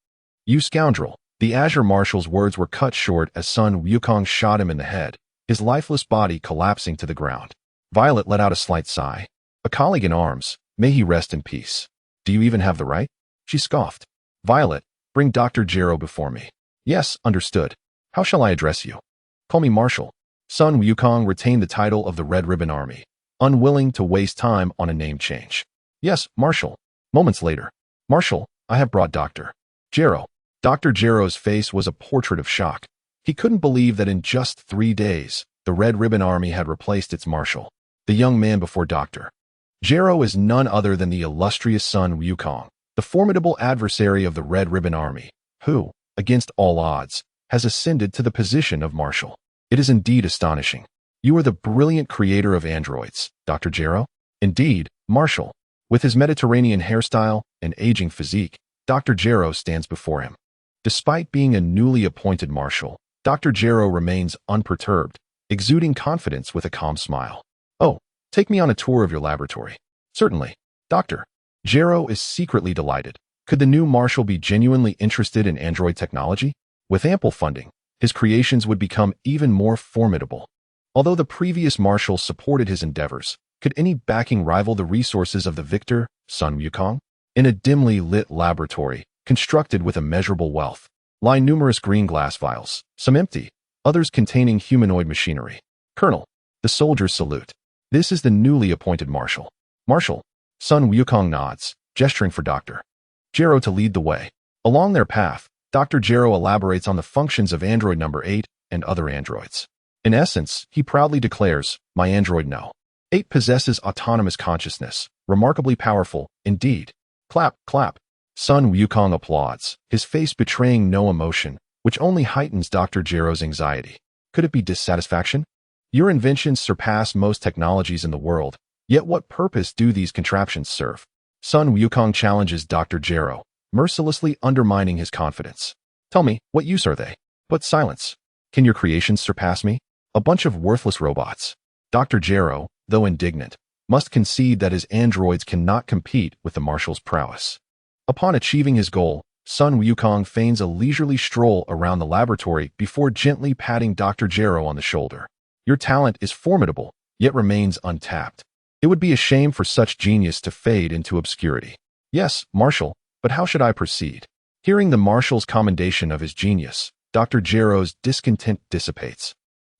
Speaker 1: You scoundrel. The Azure Marshal's words were cut short as Sun Wukong shot him in the head, his lifeless body collapsing to the ground. Violet let out a slight sigh. A colleague in arms, may he rest in peace. Do you even have the right? She scoffed. Violet, bring Dr. Gero before me. Yes, understood. How shall I address you? Call me Marshal. Sun Wukong retained the title of the Red Ribbon Army, unwilling to waste time on a name change. Yes, Marshal. Moments later. Marshal, I have brought Dr. Gero. Dr. Gero's face was a portrait of shock. He couldn't believe that in just 3 days, the Red Ribbon Army had replaced its marshal. The young man before Dr. Gero is none other than the illustrious Sun Wukong, the formidable adversary of the Red Ribbon Army, who, against all odds, has ascended to the position of marshal. It is indeed astonishing. You are the brilliant creator of androids, Dr. Gero? Indeed, Marshal. With his Mediterranean hairstyle and aging physique, Dr. Gero stands before him. Despite being a newly appointed marshal, Dr. Gero remains unperturbed, exuding confidence with a calm smile. Oh, take me on a tour of your laboratory. Certainly. Dr. Gero is secretly delighted. Could the new marshal be genuinely interested in android technology? With ample funding, his creations would become even more formidable. Although the previous marshal supported his endeavors, could any backing rival the resources of the victor, Sun Wukong? In a dimly lit laboratory, constructed with immeasurable wealth, lie numerous green glass vials, some empty, others containing humanoid machinery. Colonel, the soldiers salute. This is the newly appointed marshal. Marshal, Sun Wukong nods, gesturing for Dr. Gero to lead the way. Along their path, Dr. Gero elaborates on the functions of android number 8 and other androids. In essence, he proudly declares, my android no. 8 possesses autonomous consciousness, remarkably powerful, indeed. Clap, clap. Sun Wukong applauds, his face betraying no emotion, which only heightens Dr. Gero's anxiety. Could it be dissatisfaction? Your inventions surpass most technologies in the world, yet what purpose do these contraptions serve? Sun Wukong challenges Dr. Gero, mercilessly undermining his confidence. Tell me, what use are they? But silence. Can your creations surpass me? A bunch of worthless robots. Dr. Gero, though indignant, must concede that his androids cannot compete with the marshal's prowess. Upon achieving his goal, Sun Wukong feigns a leisurely stroll around the laboratory before gently patting Dr. Gero on the shoulder. Your talent is formidable, yet remains untapped. It would be a shame for such genius to fade into obscurity. Yes, Marshal, but how should I proceed? Hearing the Marshal's commendation of his genius, Dr. Gero's discontent dissipates.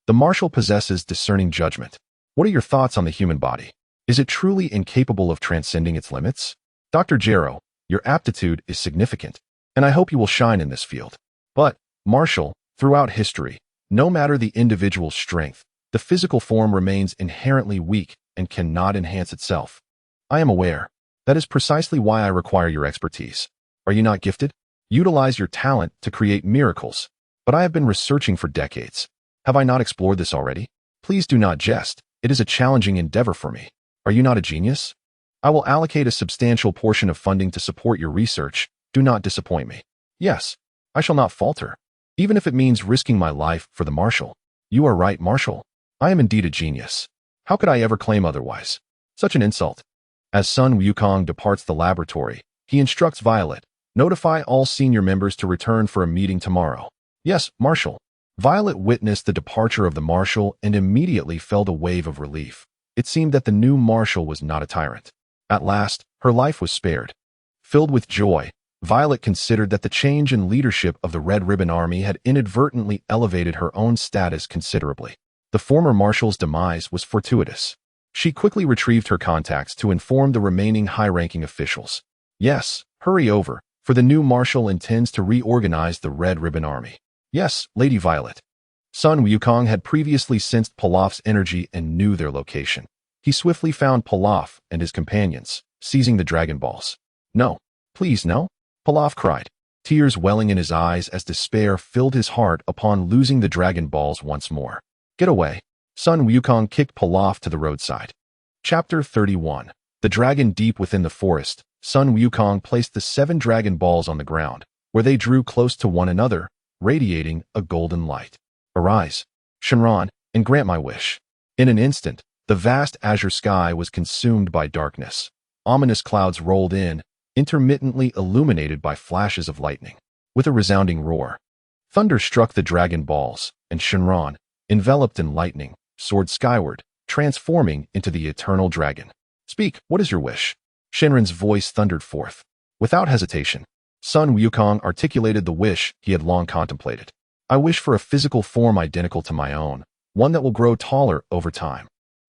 Speaker 1: The Marshal possesses discerning judgment. What are your thoughts on the human body? Is it truly incapable of transcending its limits? Dr. Gero, your aptitude is significant, and I hope you will shine in this field. But, Marshal, Throughout history, no matter the individual's strength, the physical form remains inherently weak and cannot enhance itself. I am aware. That is precisely why I require your expertise. Are you not gifted? Utilize your talent to create miracles. But I have been researching for decades. Have I not explored this already? Please do not jest. It is a challenging endeavor for me. Are you not a genius? I will allocate a substantial portion of funding to support your research. Do not disappoint me. Yes, I shall not falter, even if it means risking my life for the Marshal. You are right, Marshal. I am indeed a genius. How could I ever claim otherwise? Such an insult. As Sun Wukong departs the laboratory, he instructs Violet, notify all senior members to return for a meeting tomorrow. Yes, Marshal. Violet witnessed the departure of the Marshal and immediately felt a wave of relief. It seemed that the new Marshal was not a tyrant. At last, her life was spared. Filled with joy, Violet considered that the change in leadership of the Red Ribbon Army had inadvertently elevated her own status considerably. The former Marshal's demise was fortuitous. She quickly retrieved her contacts to inform the remaining high-ranking officials. Yes, hurry over, for the new Marshal intends to reorganize the Red Ribbon Army. Yes, Lady Violet. Sun Wukong had previously sensed Pilaf's energy and knew their location. He swiftly found Pilaf and his companions, seizing the Dragon Balls. No, please no, Pilaf cried, tears welling in his eyes as despair filled his heart upon losing the Dragon Balls once more. Get away. Sun Wukong kicked Pilaf to the roadside. Chapter 31. The Dragon Deep within the forest. Sun Wukong placed the 7 Dragon Balls on the ground, where they drew close to one another, radiating a golden light. Arise, Shenron, and grant my wish. In an instant, the vast azure sky was consumed by darkness. Ominous clouds rolled in, intermittently illuminated by flashes of lightning. With a resounding roar, thunder struck the Dragon Balls, and Shenron, enveloped in lightning, soared skyward, transforming into the eternal dragon. Speak, what is your wish? Shenron's voice thundered forth. Without hesitation, Sun Wukong articulated the wish he had long contemplated. I wish for a physical form identical to my own, one that will grow taller over time.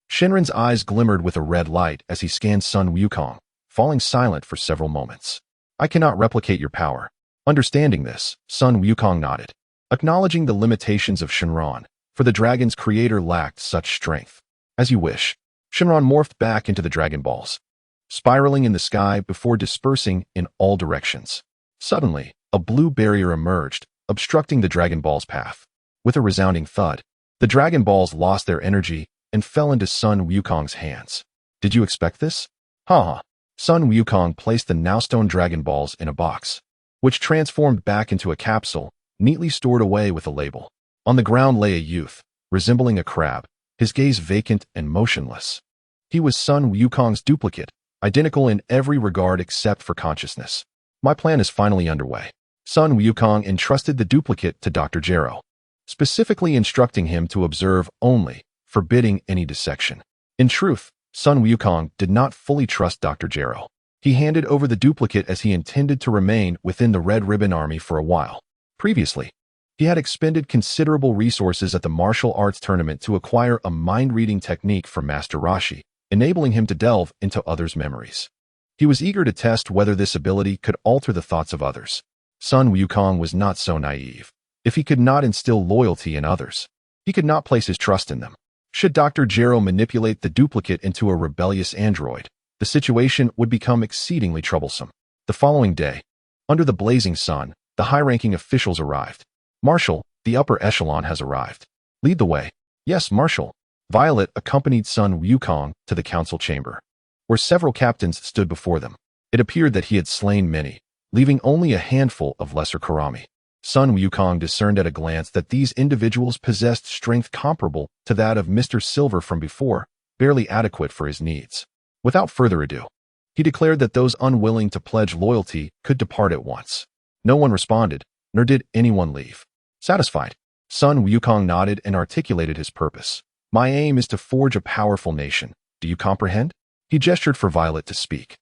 Speaker 1: Shenron's eyes glimmered with a red light as he scanned Sun Wukong, falling silent for several moments. I cannot replicate your power. Understanding this, Sun Wukong nodded, acknowledging the limitations of Shenron, for the dragon's creator lacked such strength. As you wish. Shenron morphed back into the Dragon Balls, spiraling in the sky before dispersing in all directions. Suddenly, a blue barrier emerged, obstructing the Dragon Ball's path. With a resounding thud, the Dragon Balls lost their energy and fell into Sun Wukong's hands. Did you expect this? Ha! Sun Wukong placed the now-stone Dragon Balls in a box, which transformed back into a capsule, neatly stored away with a label. On the ground lay a youth, resembling a crab, his gaze vacant and motionless. He was Sun Wukong's duplicate, identical in every regard except for consciousness. My plan is finally underway. Sun Wukong entrusted the duplicate to Dr. Gero, specifically instructing him to observe only, forbidding any dissection. In truth, Sun Wukong did not fully trust Dr. Gero. He handed over the duplicate as he intended to remain within the Red Ribbon Army for a while. Previously, he had expended considerable resources at the martial arts tournament to acquire a mind-reading technique from Master Roshi, enabling him to delve into others' memories. He was eager to test whether this ability could alter the thoughts of others. Sun Wukong was not so naive. If he could not instill loyalty in others, he could not place his trust in them. Should Dr. Gero manipulate the duplicate into a rebellious android, the situation would become exceedingly troublesome. The following day, under the blazing sun, the high-ranking officials arrived. Marshal, the upper echelon has arrived. Lead the way. Yes, Marshal. Violet accompanied Sun Wukong to the council chamber, where several captains stood before them. It appeared that he had slain many, leaving only a handful of lesser Karami. Sun Wukong discerned at a glance that these individuals possessed strength comparable to that of Mr. Silver from before, barely adequate for his needs. Without further ado, he declared that those unwilling to pledge loyalty could depart at once. No one responded, nor did anyone leave. Satisfied, Sun Wukong nodded and articulated his purpose. My aim is to forge a powerful nation. Do you comprehend? He gestured for Violet to speak,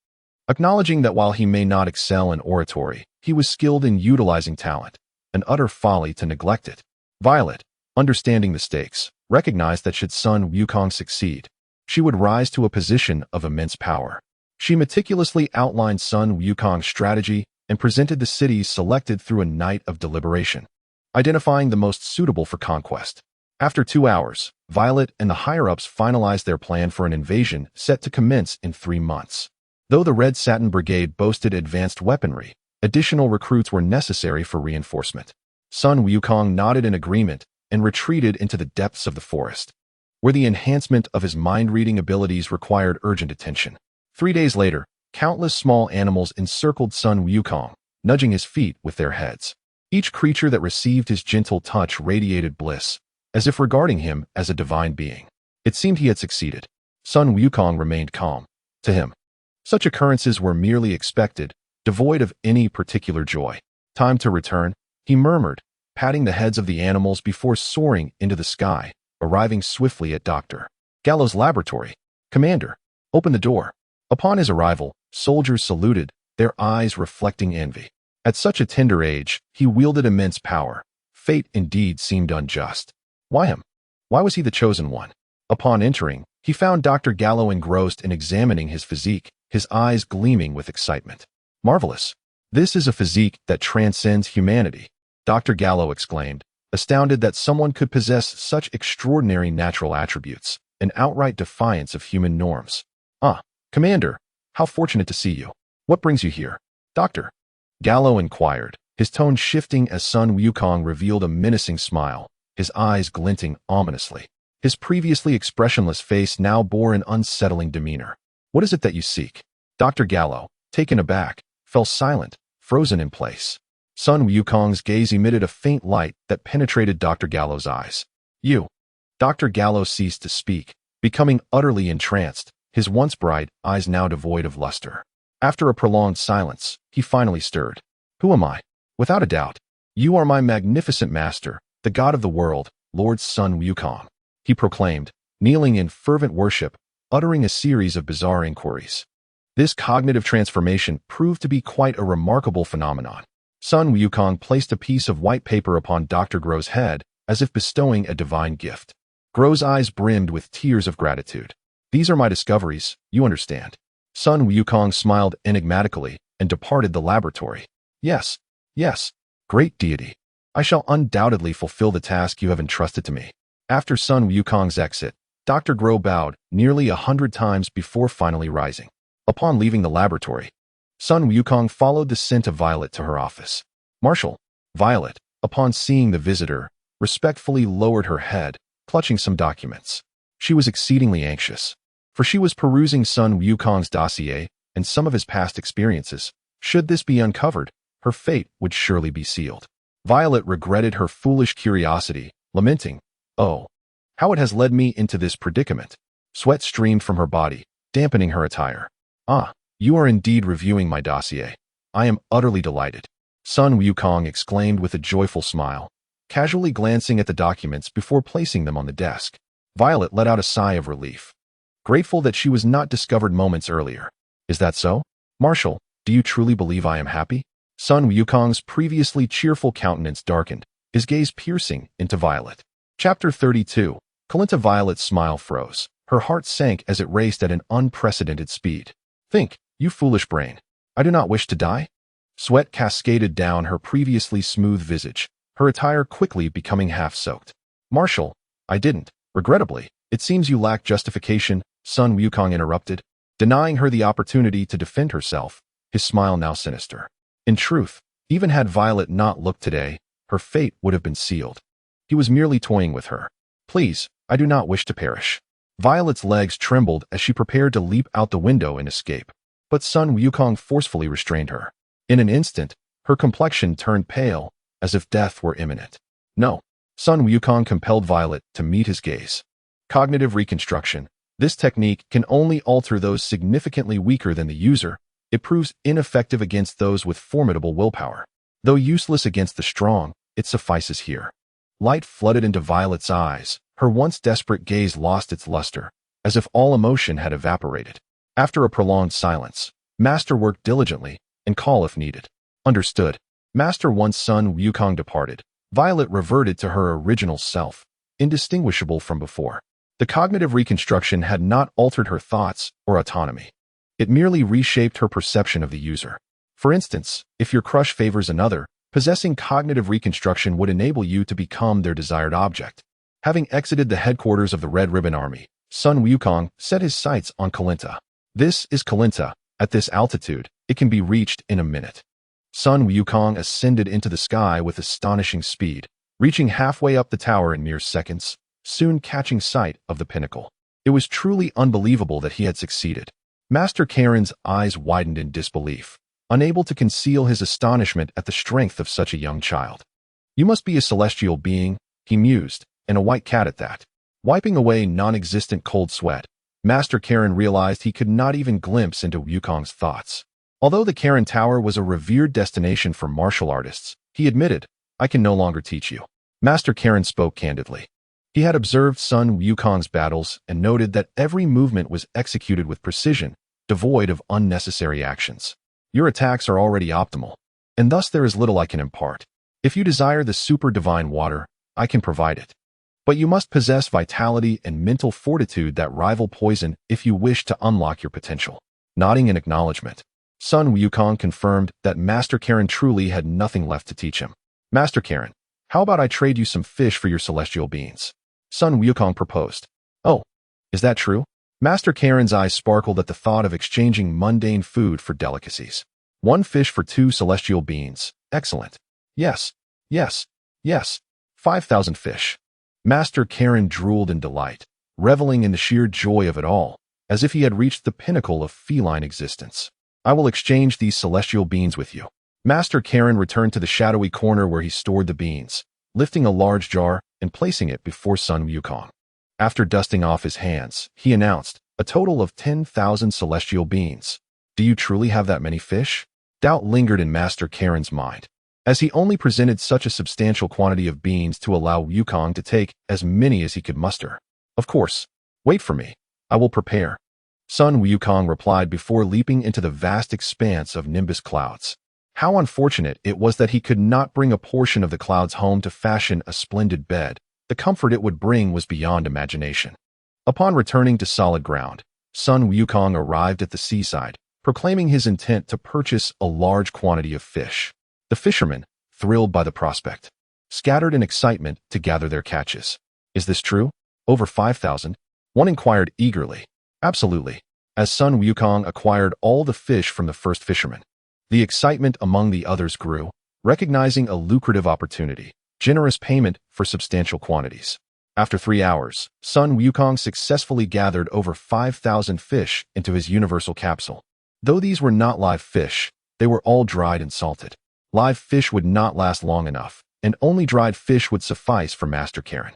Speaker 1: acknowledging that while he may not excel in oratory, he was skilled in utilizing talent, an utter folly to neglect it. Violet, understanding the stakes, recognized that should Sun Wukong succeed, she would rise to a position of immense power. She meticulously outlined Sun Wukong's strategy and presented the cities selected through a night of deliberation. identifying the most suitable for conquest. After 2 hours, Violet and the higher-ups finalized their plan for an invasion set to commence in 3 months. Though the Red Satin Brigade boasted advanced weaponry, additional recruits were necessary for reinforcement. Sun Wukong nodded in agreement and retreated into the depths of the forest, where the enhancement of his mind-reading abilities required urgent attention. 3 days later, countless small animals encircled Sun Wukong, nudging his feet with their heads. Each creature that received his gentle touch radiated bliss, as if regarding him as a divine being. It seemed he had succeeded. Sun Wukong remained calm. To him, such occurrences were merely expected, devoid of any particular joy. Time to return, he murmured, patting the heads of the animals before soaring into the sky, arriving swiftly at Dr. Gallo's laboratory. "Commander, open the door." Upon his arrival, soldiers saluted, their eyes reflecting envy. At such a tender age, he wielded immense power. Fate indeed seemed unjust. Why him? Why was he the chosen one? Upon entering, he found Dr. Gallo engrossed in examining his physique, his eyes gleaming with excitement. "Marvelous. This is a physique that transcends humanity," Dr. Gallo exclaimed, astounded that someone could possess such extraordinary natural attributes, an outright defiance of human norms. "Ah, Commander, how fortunate to see you. What brings you here?" Dr. Gallo inquired, his tone shifting as Sun Wukong revealed a menacing smile, his eyes glinting ominously. His previously expressionless face now bore an unsettling demeanor. "What is it that you seek?" Dr. Gallo, taken aback, fell silent, frozen in place. Sun Wukong's gaze emitted a faint light that penetrated Dr. Gallo's eyes. "You." Dr. Gallo ceased to speak, becoming utterly entranced, his once bright eyes now devoid of luster. After a prolonged silence, he finally stirred. "Who am I?" "Without a doubt, you are my magnificent master, the god of the world, Lord Sun Wukong," he proclaimed, kneeling in fervent worship, uttering a series of bizarre inquiries. This cognitive transformation proved to be quite a remarkable phenomenon. Sun Wukong placed a piece of white paper upon Dr. Gro's head, as if bestowing a divine gift. Gro's eyes brimmed with tears of gratitude. "These are my discoveries, you understand." Sun Wukong smiled enigmatically and departed the laboratory. Yes, great deity. I shall undoubtedly fulfill the task you have entrusted to me." After Sun Wukong's exit, Dr. Gro bowed nearly 100 times before finally rising. Upon leaving the laboratory, Sun Wukong followed the scent of Violet to her office. "Marshal." Violet, upon seeing the visitor, respectfully lowered her head, clutching some documents. She was exceedingly anxious, for she was perusing Sun Wukong's dossier and some of his past experiences. Should this be uncovered, her fate would surely be sealed. Violet regretted her foolish curiosity, lamenting, "Oh, how it has led me into this predicament." Sweat streamed from her body, dampening her attire. "Ah, you are indeed reviewing my dossier. I am utterly delighted," Sun Wukong exclaimed with a joyful smile, casually glancing at the documents before placing them on the desk. Violet let out a sigh of relief, grateful that she was not discovered moments earlier. "Is that so? Marshal, do you truly believe I am happy?" Sun Wukong's previously cheerful countenance darkened, his gaze piercing into Violet. Chapter 32. Clillin and Violet's smile froze. Her heart sank as it raced at an unprecedented speed. "Think, you foolish brain. I do not wish to die?" Sweat cascaded down her previously smooth visage, her attire quickly becoming half-soaked. "Marshal, I didn't. Regrettably, it seems you lack justification," Sun Wukong interrupted, denying her the opportunity to defend herself, his smile now sinister. In truth, even had Violet not looked today, her fate would have been sealed. He was merely toying with her. "Please, I do not wish to perish." Violet's legs trembled as she prepared to leap out the window and escape, but Sun Wukong forcefully restrained her. In an instant, her complexion turned pale, as if death were imminent. "No." Sun Wukong compelled Violet to meet his gaze. Cognitive reconstruction. This technique can only alter those significantly weaker than the user. It proves ineffective against those with formidable willpower. Though useless against the strong, it suffices here. Light flooded into Violet's eyes. Her once desperate gaze lost its luster, as if all emotion had evaporated. After a prolonged silence, Master worked diligently, and call if needed. Understood. Master once Sun Wukong departed, Violet reverted to her original self, indistinguishable from before. The cognitive reconstruction had not altered her thoughts or autonomy. It merely reshaped her perception of the user. For instance, if your crush favors another, Possessing cognitive reconstruction would enable you to become their desired object. Having exited the headquarters of the Red Ribbon Army, Sun Wukong set his sights on Clillin. This is Clillin. At this altitude, it can be reached in a minute. Sun Wukong ascended into the sky with astonishing speed, reaching halfway up the tower in mere seconds, soon catching sight of the pinnacle. It was truly unbelievable that he had succeeded. Master Karen's eyes widened in disbelief, unable to conceal his astonishment at the strength of such a young child. You must be a celestial being, he mused, and a white cat at that. Wiping away non-existent cold sweat, Master Karen realized he could not even glimpse into Wukong's thoughts. Although the Karen Tower was a revered destination for martial artists, he admitted, I can no longer teach you. Master Karen spoke candidly. He had observed Sun Wukong's battles and noted that every movement was executed with precision, devoid of unnecessary actions. Your attacks are already optimal, and thus there is little I can impart. If you desire the super divine water, I can provide it. But you must possess vitality and mental fortitude that rival poison if you wish to unlock your potential. Nodding in acknowledgement, Sun Wukong confirmed that Master Karen truly had nothing left to teach him. Master Karen, how about I trade you some fish for your celestial beings? Sun Wukong proposed. Oh, is that true? Master Karen's eyes sparkled at the thought of exchanging mundane food for delicacies. 1 fish for 2 celestial beings. Excellent. Yes, yes, yes. 5,000 fish. Master Karen drooled in delight, reveling in the sheer joy of it all, as if he had reached the pinnacle of feline existence. I will exchange these celestial beans with you. Master Karen returned to the shadowy corner where he stored the beans, lifting a large jar and placing it before Sun Wukong. After dusting off his hands, he announced, a total of 10,000 celestial beans. Do you truly have that many fish? Doubt lingered in Master Karen's mind, as he only presented such a substantial quantity of beans to allow Wukong to take as many as he could muster. Of course. Wait for me. I will prepare. Sun Wukong replied before leaping into the vast expanse of nimbus clouds. How unfortunate it was that he could not bring a portion of the clouds home to fashion a splendid bed. The comfort it would bring was beyond imagination. Upon returning to solid ground, Sun Wukong arrived at the seaside, proclaiming his intent to purchase a large quantity of fish. The fishermen, thrilled by the prospect, scattered in excitement to gather their catches. Is this true? Over 5,000? One inquired eagerly. Absolutely, as Sun Wukong acquired all the fish from the first fisherman. The excitement among the others grew, recognizing a lucrative opportunity, generous payment for substantial quantities. After 3 hours, Sun Wukong successfully gathered over 5,000 fish into his universal capsule. Though these were not live fish, they were all dried and salted. Live fish would not last long enough, and only dried fish would suffice for Master Karen.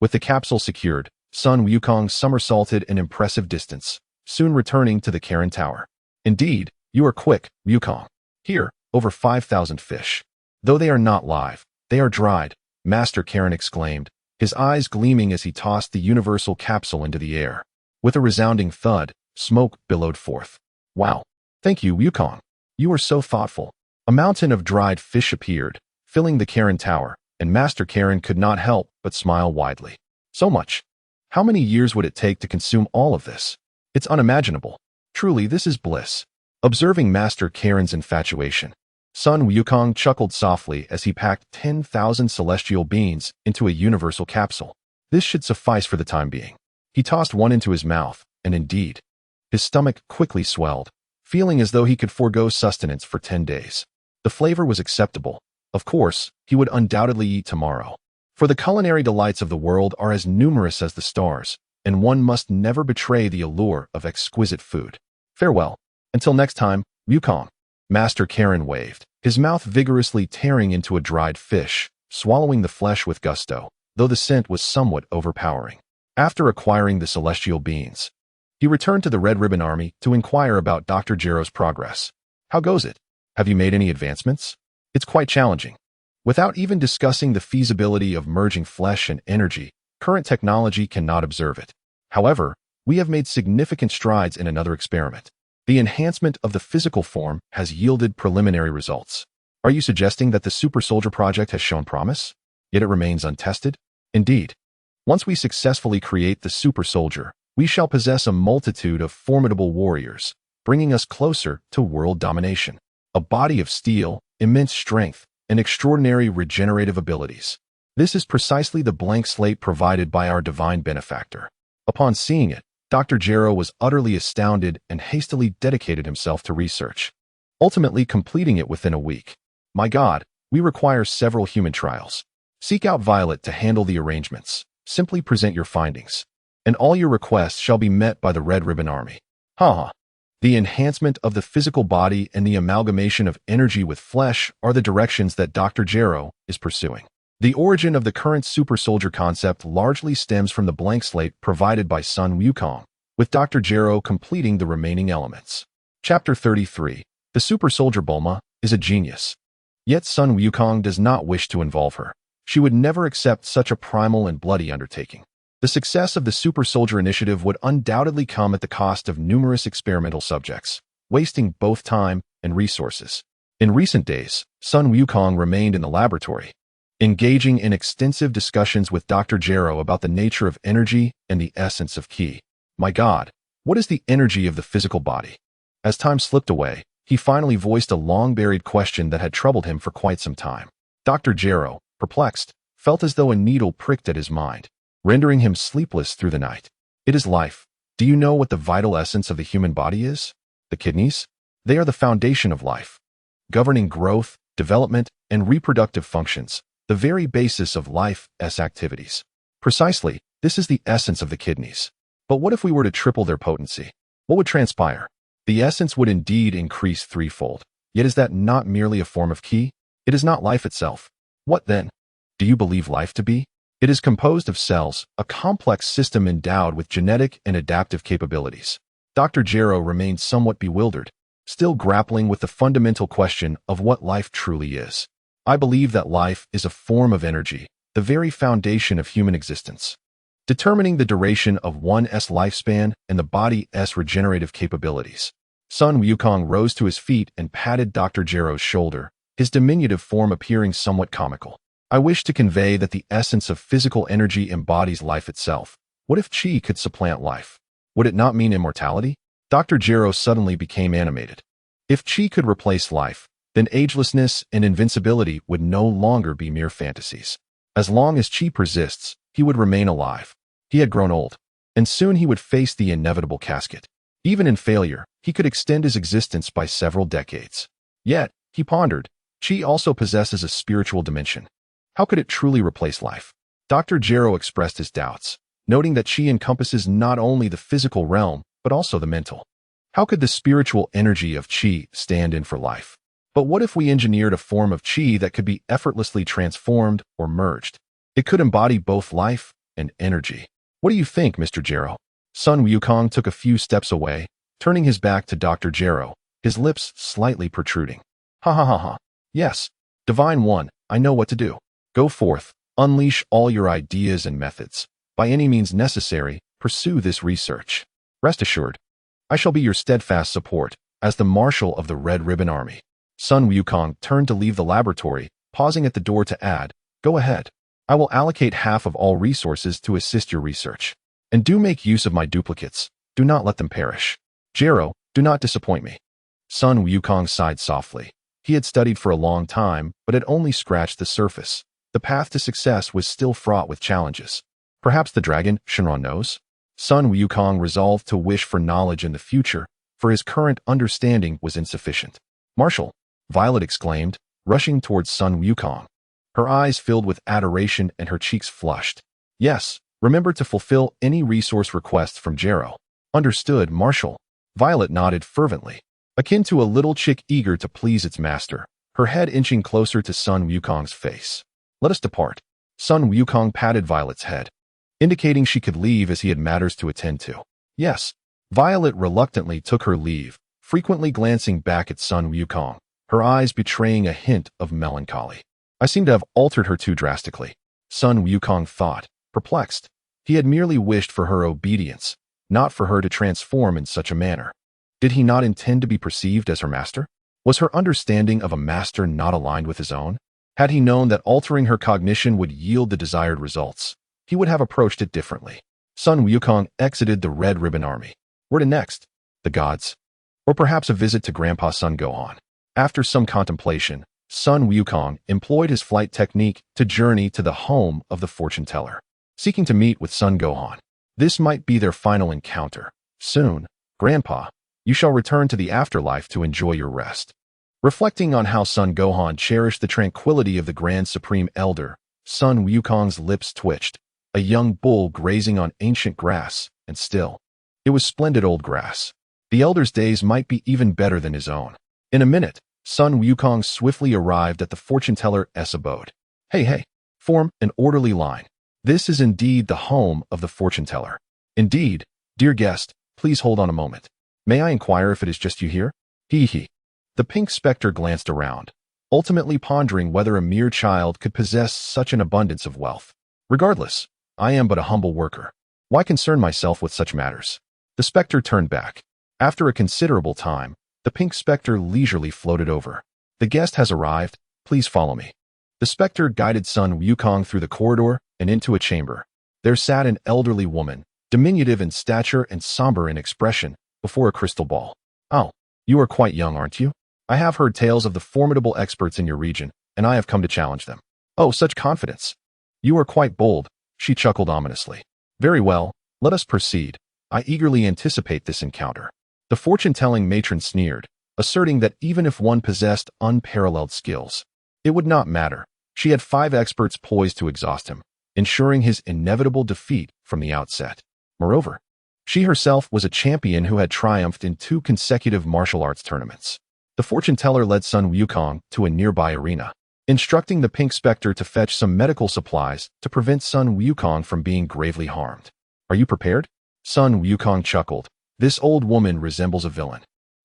Speaker 1: With the capsule secured, Sun Wukong somersaulted an impressive distance, soon returning to the Karen Tower. Indeed, you are quick, Wukong. Here, over 5,000 fish. Though they are not live, they are dried, Master Karen exclaimed, his eyes gleaming as he tossed the universal capsule into the air. With a resounding thud, smoke billowed forth. Wow. Thank you, Wukong. You are so thoughtful. A mountain of dried fish appeared, filling the Karen Tower, and Master Karen could not help but smile widely. So much. How many years would it take to consume all of this? It's unimaginable. Truly, this is bliss. Observing Master Karen's infatuation, Sun Wukong chuckled softly as he packed 10,000 celestial beans into a universal capsule. This should suffice for the time being. He tossed one into his mouth, and indeed, his stomach quickly swelled, feeling as though he could forego sustenance for 10 days. The flavor was acceptable. Of course, he would undoubtedly eat tomorrow. For the culinary delights of the world are as numerous as the stars, and one must never betray the allure of exquisite food. Farewell. Until next time, Wukong. Master Karen waved, his mouth vigorously tearing into a dried fish, swallowing the flesh with gusto, though the scent was somewhat overpowering. After acquiring the celestial beans, he returned to the Red Ribbon Army to inquire about Dr. Gero's progress. How goes it? Have you made any advancements? It's quite challenging. Without even discussing the feasibility of merging flesh and energy, current technology cannot observe it. However, we have made significant strides in another experiment. The enhancement of the physical form has yielded preliminary results. Are you suggesting that the Super Soldier project has shown promise, yet it remains untested? Indeed. Once we successfully create the Super Soldier, we shall possess a multitude of formidable warriors, bringing us closer to world domination. A body of steel, immense strength, and extraordinary regenerative abilities. This is precisely the blank slate provided by our divine benefactor. Upon seeing it, Dr. Gero was utterly astounded and hastily dedicated himself to research, ultimately completing it within a week. My God, we require several human trials. Seek out Violet to handle the arrangements. Simply present your findings, and all your requests shall be met by the Red Ribbon Army. Ha! The enhancement of the physical body and the amalgamation of energy with flesh are the directions that Dr. Gero is pursuing. The origin of the current super soldier concept largely stems from the blank slate provided by Sun Wukong, with Dr. Gero completing the remaining elements. Chapter 33. The super soldier Bulma is a genius. Yet Sun Wukong does not wish to involve her. She would never accept such a primal and bloody undertaking. The success of the Super Soldier Initiative would undoubtedly come at the cost of numerous experimental subjects, wasting both time and resources. In recent days, Sun Wukong remained in the laboratory, engaging in extensive discussions with Dr. Gero about the nature of energy and the essence of ki. My God, what is the energy of the physical body? As time slipped away, he finally voiced a long-buried question that had troubled him for quite some time. Dr. Gero, perplexed, felt as though a needle pricked at his mind, rendering him sleepless through the night. It is life. Do you know what the vital essence of the human body is? The kidneys? They are the foundation of life, governing growth, development, and reproductive functions, the very basis of life's activities. Precisely, this is the essence of the kidneys. But what if we were to triple their potency? What would transpire? The essence would indeed increase threefold. Yet is that not merely a form of ki? It is not life itself. What then? Do you believe life to be? It is composed of cells, a complex system endowed with genetic and adaptive capabilities. Dr. Gero remained somewhat bewildered, still grappling with the fundamental question of what life truly is. I believe that life is a form of energy, the very foundation of human existence, determining the duration of one's lifespan and the body's regenerative capabilities. Sun Wukong rose to his feet and patted Dr. Gero's shoulder, his diminutive form appearing somewhat comical. I wish to convey that the essence of physical energy embodies life itself. What if chi could supplant life? Would it not mean immortality? Dr. Gero suddenly became animated. If chi could replace life, then agelessness and invincibility would no longer be mere fantasies. As long as chi persists, he would remain alive. He had grown old, and soon he would face the inevitable casket. Even in failure, he could extend his existence by several decades. Yet, he pondered, chi also possesses a spiritual dimension. How could it truly replace life? Dr. Gero expressed his doubts, noting that chi encompasses not only the physical realm, but also the mental. How could the spiritual energy of chi stand in for life? But what if we engineered a form of chi that could be effortlessly transformed or merged? It could embody both life and energy. What do you think, Mr. Gero? Sun Wukong took a few steps away, turning his back to Dr. Gero, his lips slightly protruding. Ha ha ha ha. Yes, Divine One, I know what to do. Go forth, unleash all your ideas and methods. By any means necessary, pursue this research. Rest assured, I shall be your steadfast support as the Marshal of the Red Ribbon Army. Sun Wukong turned to leave the laboratory, pausing at the door to add, Go ahead. I will allocate half of all resources to assist your research. And do make use of my duplicates. Do not let them perish. Gero, do not disappoint me. Sun Wukong sighed softly. He had studied for a long time, but had only scratched the surface. The path to success was still fraught with challenges. Perhaps the dragon, Shenron, knows? Sun Wukong resolved to wish for knowledge in the future, for his current understanding was insufficient. Marshal, Violet exclaimed, rushing towards Sun Wukong. Her eyes filled with adoration and her cheeks flushed. Yes, remember to fulfill any resource requests from Gero. Understood, Marshal. Violet nodded fervently, akin to a little chick eager to please its master, her head inching closer to Sun Wukong's face. Let us depart. Sun Wukong patted Violet's head, indicating she could leave as he had matters to attend to. Yes. Violet reluctantly took her leave, frequently glancing back at Sun Wukong, her eyes betraying a hint of melancholy. I seem to have altered her too drastically. Sun Wukong thought, perplexed. He had merely wished for her obedience, not for her to transform in such a manner. Did he not intend to be perceived as her master? Was her understanding of a master not aligned with his own? Had he known that altering her cognition would yield the desired results, he would have approached it differently. Sun Wukong exited the Red Ribbon Army. Where to next? The gods? Or perhaps a visit to Grandpa's son Gohan? After some contemplation, Sun Wukong employed his flight technique to journey to the home of the fortune teller, seeking to meet with Son Gohan. This might be their final encounter. Soon, Grandpa, you shall return to the afterlife to enjoy your rest. Reflecting on how Son Gohan cherished the tranquility of the Grand Supreme Elder, Sun Wukong's lips twitched, a young bull grazing on ancient grass, and still. It was splendid old grass. The Elder's days might be even better than his own. In a minute, Sun Wukong swiftly arrived at the fortune teller's abode. Hey, form an orderly line. This is indeed the home of the fortune teller. Indeed, dear guest, please hold on a moment. May I inquire if it is just you here? Hee. The pink specter glanced around, ultimately pondering whether a mere child could possess such an abundance of wealth. Regardless, I am but a humble worker. Why concern myself with such matters? The specter turned back. After a considerable time, the pink specter leisurely floated over. The guest has arrived, please follow me. The specter guided Sun Wukong through the corridor and into a chamber. There sat an elderly woman, diminutive in stature and somber in expression, before a crystal ball. Oh, you are quite young, aren't you? I have heard tales of the formidable experts in your region, and I have come to challenge them. Oh, such confidence. You are quite bold, she chuckled ominously. Very well, let us proceed. I eagerly anticipate this encounter. The fortune-telling matron sneered, asserting that even if one possessed unparalleled skills, it would not matter. She had 5 experts poised to exhaust him, ensuring his inevitable defeat from the outset. Moreover, she herself was a champion who had triumphed in 2 consecutive martial arts tournaments. The fortune teller led Sun Wukong to a nearby arena, instructing the pink specter to fetch some medical supplies to prevent Sun Wukong from being gravely harmed. Are you prepared? Sun Wukong chuckled. This old woman resembles a villain.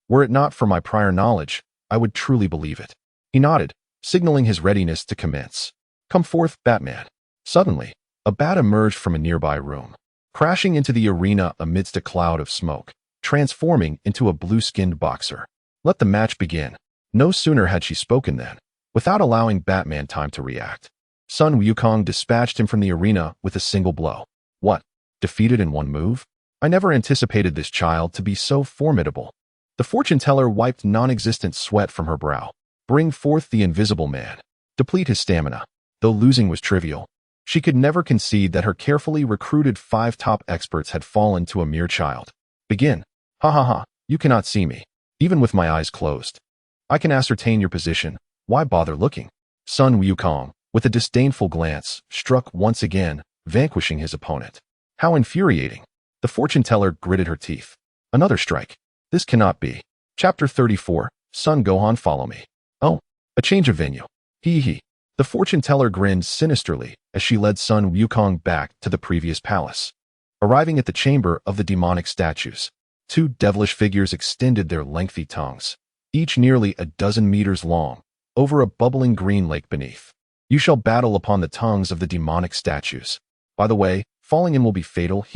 Speaker 1: Were it not for my prior knowledge, I would truly believe it. He nodded, signaling his readiness to commence. Come forth, Batman. Suddenly, a bat emerged from a nearby room, crashing into the arena amidst a cloud of smoke, transforming into a blue-skinned boxer. Let the match begin. No sooner had she spoken than, without allowing Batman time to react, Sun Wukong dispatched him from the arena with a single blow. What? Defeated in one move? I never anticipated this child to be so formidable. The fortune teller wiped non-existent sweat from her brow. Bring forth the invisible man. Deplete his stamina. Though losing was trivial, she could never concede that her carefully recruited 5 top experts had fallen to a mere child. Begin. Ha. You cannot see me, even with my eyes closed. I can ascertain your position. Why bother looking? Sun Wukong, with a disdainful glance, struck once again, vanquishing his opponent. How infuriating. The fortune teller gritted her teeth. Another strike. This cannot be. Chapter 34, Son Gohan, follow me. Oh, a change of venue. Hee. The fortune teller grinned sinisterly as she led Sun Wukong back to the previous palace. Arriving at the chamber of the demonic statues, 2 devilish figures extended their lengthy tongues, each nearly a dozen meters long, over a bubbling green lake beneath. You shall battle upon the tongues of the demonic statues. By the way, falling in will be fatal.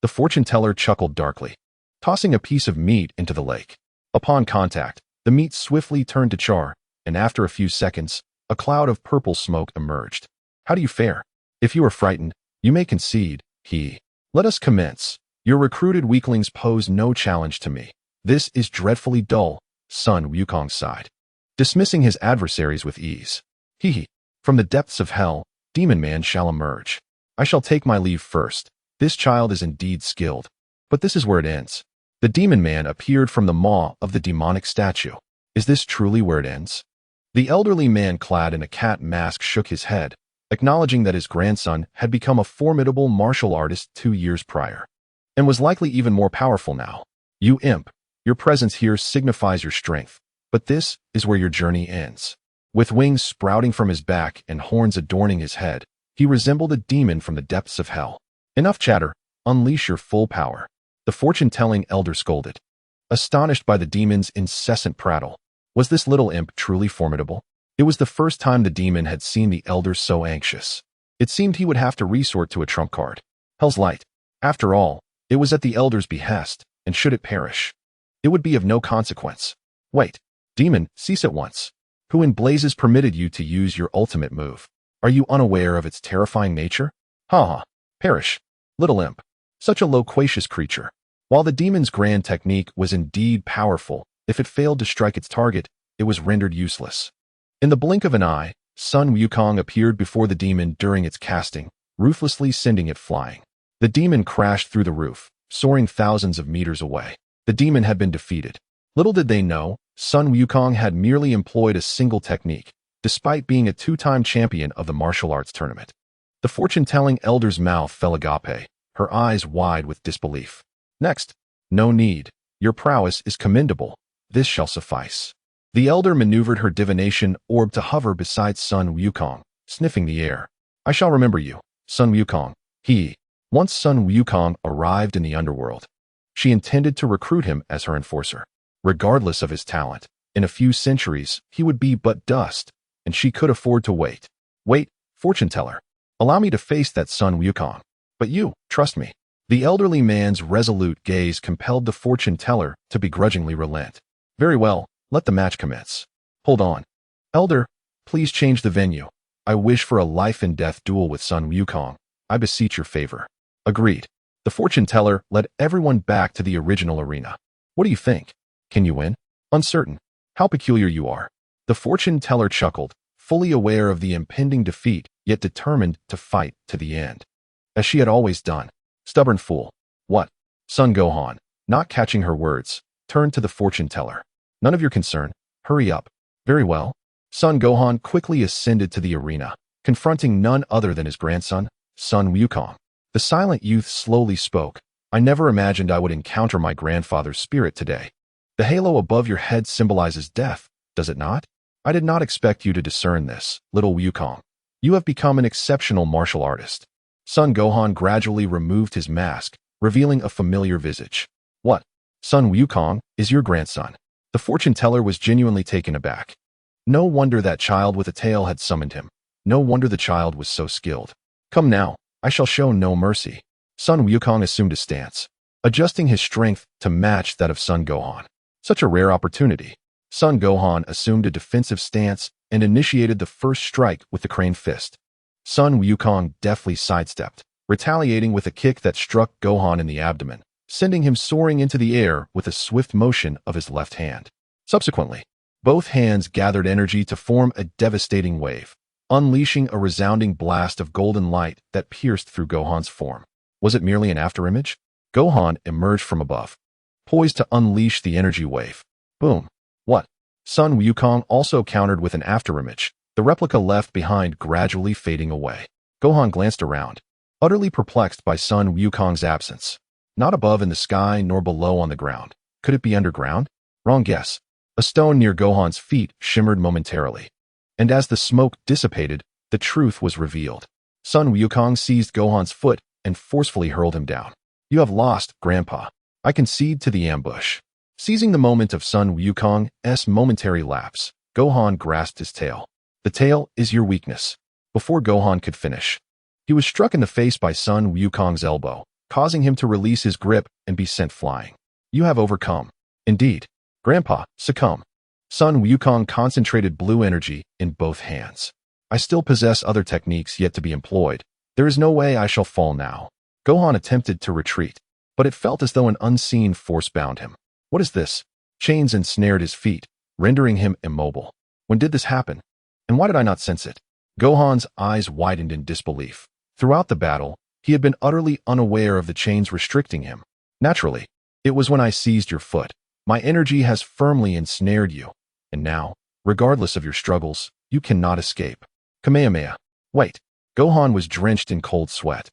Speaker 1: The fortune teller chuckled darkly, tossing a piece of meat into the lake. Upon contact, the meat swiftly turned to char, and after a few seconds, a cloud of purple smoke emerged. How do you fare? If you are frightened, you may concede. Let us commence. Your recruited weaklings pose no challenge to me. This is dreadfully dull, Sun Wukong sighed, dismissing his adversaries with ease. From the depths of hell, Demon Man shall emerge. I shall take my leave first. This child is indeed skilled. But this is where it ends. The Demon Man appeared from the maw of the demonic statue. Is this truly where it ends? The elderly man clad in a cat mask shook his head, acknowledging that his grandson had become a formidable martial artist 2 years prior, and was likely even more powerful now. You imp, your presence here signifies your strength, but this is where your journey ends. With wings sprouting from his back and horns adorning his head, he resembled a demon from the depths of hell. Enough chatter, unleash your full power. The fortune-telling elder scolded, astonished by the demon's incessant prattle. Was this little imp truly formidable? It was the first time the demon had seen the elder so anxious. It seemed he would have to resort to a trump card. Hell's light. After all, it was at the elder's behest, and should it perish, it would be of no consequence. Wait, demon, cease at once. Who in blazes permitted you to use your ultimate move? Are you unaware of its terrifying nature? Perish, little imp. Such a loquacious creature. While the demon's grand technique was indeed powerful, if it failed to strike its target, it was rendered useless. In the blink of an eye, Sun Wukong appeared before the demon during its casting, ruthlessly sending it flying. The demon crashed through the roof, soaring thousands of meters away. The demon had been defeated. Little did they know, Sun Wukong had merely employed a single technique, despite being a two-time champion of the martial arts tournament. The fortune-telling elder's mouth fell agape, her eyes wide with disbelief. Next. No need. Your prowess is commendable. This shall suffice. The elder maneuvered her divination orb to hover beside Sun Wukong, sniffing the air. I shall remember you, Sun Wukong. Once Sun Wukong arrived in the underworld, she intended to recruit him as her enforcer. Regardless of his talent, in a few centuries, he would be but dust, and she could afford to wait. Wait, fortune teller. Allow me to face that Sun Wukong. But you, trust me. The elderly man's resolute gaze compelled the fortune teller to begrudgingly relent. Very well, let the match commence. Hold on. Elder, please change the venue. I wish for a life-and-death duel with Sun Wukong. I beseech your favor. Agreed. The fortune teller led everyone back to the original arena. What do you think? Can you win? Uncertain. How peculiar you are. The fortune teller chuckled, fully aware of the impending defeat, yet determined to fight to the end. As she had always done. Stubborn fool. What? Son Gohan, not catching her words, turned to the fortune teller. None of your concern. Hurry up. Very well. Son Gohan quickly ascended to the arena, confronting none other than his grandson, Sun Wukong. The silent youth slowly spoke. I never imagined I would encounter my grandfather's spirit today. The halo above your head symbolizes death, does it not? I did not expect you to discern this, little Wukong. You have become an exceptional martial artist. Son Gohan gradually removed his mask, revealing a familiar visage. What? Sun Wukong is your grandson. The fortune teller was genuinely taken aback. No wonder that child with a tail had summoned him. No wonder the child was so skilled. Come now, I shall show no mercy. Sun Wukong assumed a stance, adjusting his strength to match that of Son Gohan. Such a rare opportunity. Son Gohan assumed a defensive stance and initiated the first strike with the crane fist. Sun Wukong deftly sidestepped, retaliating with a kick that struck Gohan in the abdomen, sending him soaring into the air with a swift motion of his left hand. Subsequently, both hands gathered energy to form a devastating wave, unleashing a resounding blast of golden light that pierced through Gohan's form. Was it merely an afterimage? Gohan emerged from above, poised to unleash the energy wave. Boom. What? Sun Wukong also countered with an afterimage, the replica left behind gradually fading away. Gohan glanced around, utterly perplexed by Sun Wukong's absence. Not above in the sky nor below on the ground. Could it be underground? Wrong guess. A stone near Gohan's feet shimmered momentarily. And as the smoke dissipated, the truth was revealed. Sun Wukong seized Gohan's foot and forcefully hurled him down. You have lost, Grandpa. I concede to the ambush. Seizing the moment of Sun Wukong's momentary lapse, Gohan grasped his tail. The tail is your weakness. Before Gohan could finish, he was struck in the face by Sun Wukong's elbow, causing him to release his grip and be sent flying. You have overcome. Indeed. Grandpa, succumb. Sun Wukong concentrated blue energy in both hands. I still possess other techniques yet to be employed. There is no way I shall fall now. Gohan attempted to retreat, but it felt as though an unseen force bound him. What is this? Chains ensnared his feet, rendering him immobile. When did this happen? And why did I not sense it? Gohan's eyes widened in disbelief. Throughout the battle, he had been utterly unaware of the chains restricting him. Naturally, it was when I seized your foot. My energy has firmly ensnared you. And now, regardless of your struggles, you cannot escape. Kamehameha. Wait. Gohan was drenched in cold sweat.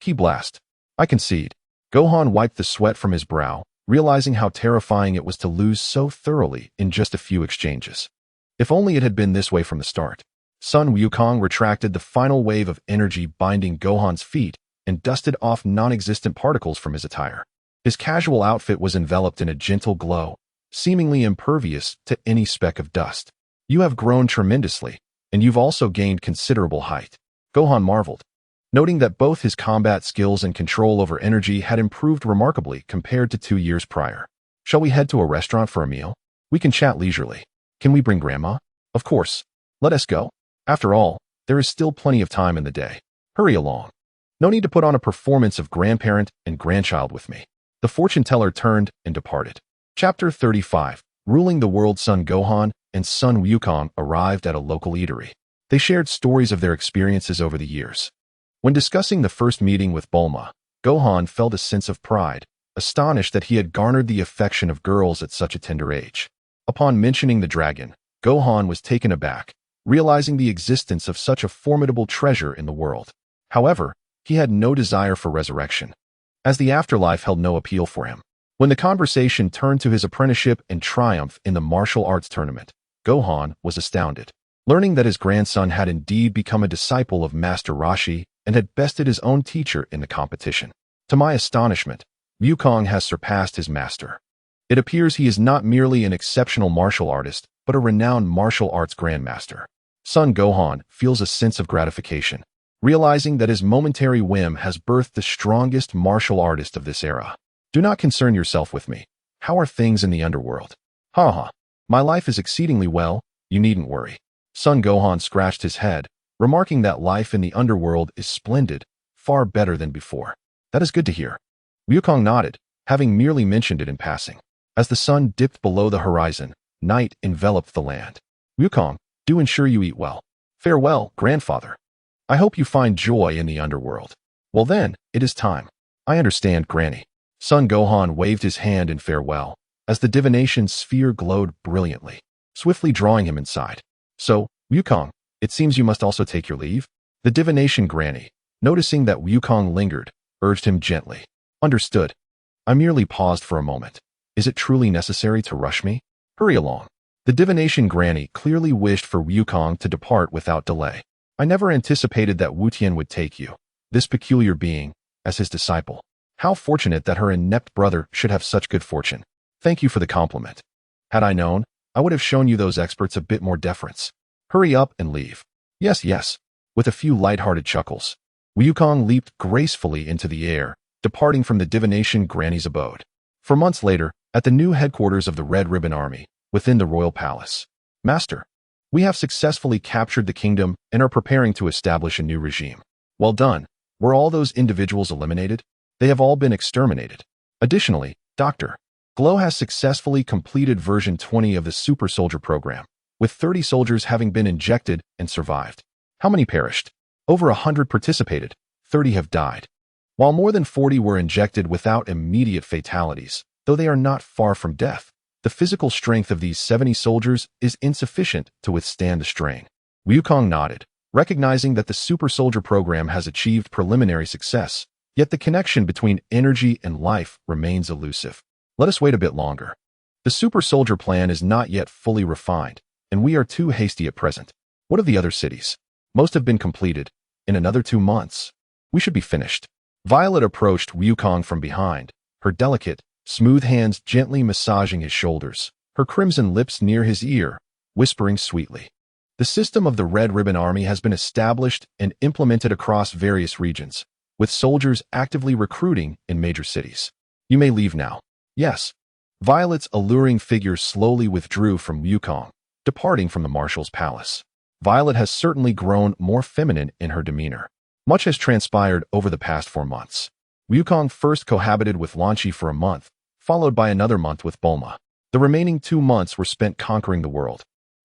Speaker 1: Ki blast. I concede. Gohan wiped the sweat from his brow, realizing how terrifying it was to lose so thoroughly in just a few exchanges. If only it had been this way from the start. Sun Wukong retracted the final wave of energy binding Gohan's feet and dusted off non-existent particles from his attire. His casual outfit was enveloped in a gentle glow, seemingly impervious to any speck of dust. You have grown tremendously, and you've also gained considerable height. Gohan marveled, noting that both his combat skills and control over energy had improved remarkably compared to 2 years prior. Shall we head to a restaurant for a meal? We can chat leisurely. Can we bring Grandma? Of course. Let us go. After all, there is still plenty of time in the day. Hurry along. No need to put on a performance of grandparent and grandchild with me. The fortune teller turned and departed. Chapter 35. Ruling the World. Son Gohan and son Wukong arrived at a local eatery. They shared stories of their experiences over the years. When discussing the first meeting with Bulma, Gohan felt a sense of pride, astonished that he had garnered the affection of girls at such a tender age. Upon mentioning the dragon, Gohan was taken aback, realizing the existence of such a formidable treasure in the world. However, he had no desire for resurrection, as the afterlife held no appeal for him. When the conversation turned to his apprenticeship and triumph in the martial arts tournament, Gohan was astounded, learning that his grandson had indeed become a disciple of Master Roshi and had bested his own teacher in the competition. To my astonishment, Wukong has surpassed his master. It appears he is not merely an exceptional martial artist, but a renowned martial arts grandmaster. Son Gohan feels a sense of gratification, realizing that his momentary whim has birthed the strongest martial artist of this era. Do not concern yourself with me. How are things in the underworld? Ha. My life is exceedingly well, you needn't worry. Son Gohan scratched his head, remarking that life in the underworld is splendid, far better than before. That is good to hear. Wukong nodded, having merely mentioned it in passing. As the sun dipped below the horizon, night enveloped the land. Wukong, do ensure you eat well. Farewell, grandfather. I hope you find joy in the underworld. Well then, it is time. I understand, Granny. Son Gohan waved his hand in farewell, as the divination sphere glowed brilliantly, swiftly drawing him inside. So, Wukong, it seems you must also take your leave? The divination granny, noticing that Wukong lingered, urged him gently. Understood. I merely paused for a moment. Is it truly necessary to rush me? Hurry along. The divination granny clearly wished for Wukong to depart without delay. I never anticipated that Wu Tian would take you, this peculiar being, as his disciple. How fortunate that her inept brother should have such good fortune. Thank you for the compliment. Had I known, I would have shown you those experts a bit more deference. Hurry up and leave. Yes. With a few light-hearted chuckles, Wukong leaped gracefully into the air, departing from the divination granny's abode. For months later, at the new headquarters of the Red Ribbon Army, within the royal palace. Master, we have successfully captured the kingdom and are preparing to establish a new regime. Well done. Were all those individuals eliminated? They have all been exterminated. Additionally, Dr. Glow has successfully completed version 20 of the Super Soldier program, with 30 soldiers having been injected and survived. How many perished? Over 100 participated, 30 have died, while more than 40 were injected without immediate fatalities. Though they are not far from death, the physical strength of these 70 soldiers is insufficient to withstand the strain. Wukong nodded, recognizing that the Super Soldier program has achieved preliminary success, yet the connection between energy and life remains elusive. Let us wait a bit longer. The Super Soldier plan is not yet fully refined, and we are too hasty at present. What of the other cities? Most have been completed. In another 2 months, we should be finished. Violet approached Wukong from behind, her delicate, smooth hands gently massaging his shoulders, her crimson lips near his ear, whispering sweetly. The system of the Red Ribbon Army has been established and implemented across various regions, with soldiers actively recruiting in major cities. You may leave now. Yes. Violet's alluring figure slowly withdrew from Wukong, departing from the marshal's palace. Violet has certainly grown more feminine in her demeanor. Much has transpired over the past 4 months. Wukong first cohabited with Lan Chi for a month, followed by another month with Bulma. The remaining 2 months were spent conquering the world,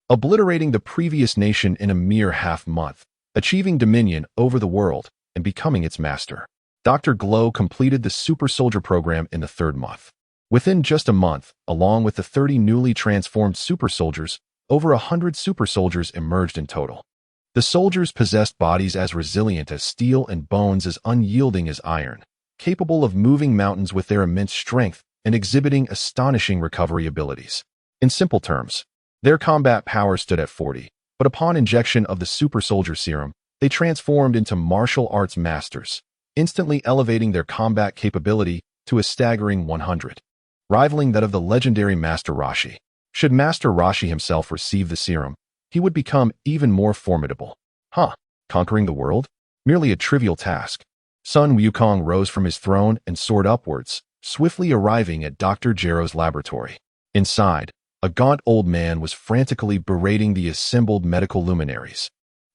Speaker 1: obliterating the previous nation in a mere half-month, achieving dominion over the world, and becoming its master. Dr. Glow completed the Super Soldier program in the 3rd month. Within just a month, along with the 30 newly transformed super soldiers, over 100 super soldiers emerged in total. The soldiers possessed bodies as resilient as steel and bones as unyielding as iron, capable of moving mountains with their immense strength and exhibiting astonishing recovery abilities. In simple terms, their combat power stood at 40, but upon injection of the super soldier serum, they transformed into martial arts masters, instantly elevating their combat capability to a staggering 100, rivaling that of the legendary Master Roshi. Should Master Roshi himself receive the serum, he would become even more formidable. Conquering the world? Merely a trivial task. Son Wukong rose from his throne and soared upwards, swiftly arriving at Dr. Gero's laboratory. Inside, a gaunt old man was frantically berating the assembled medical luminaries,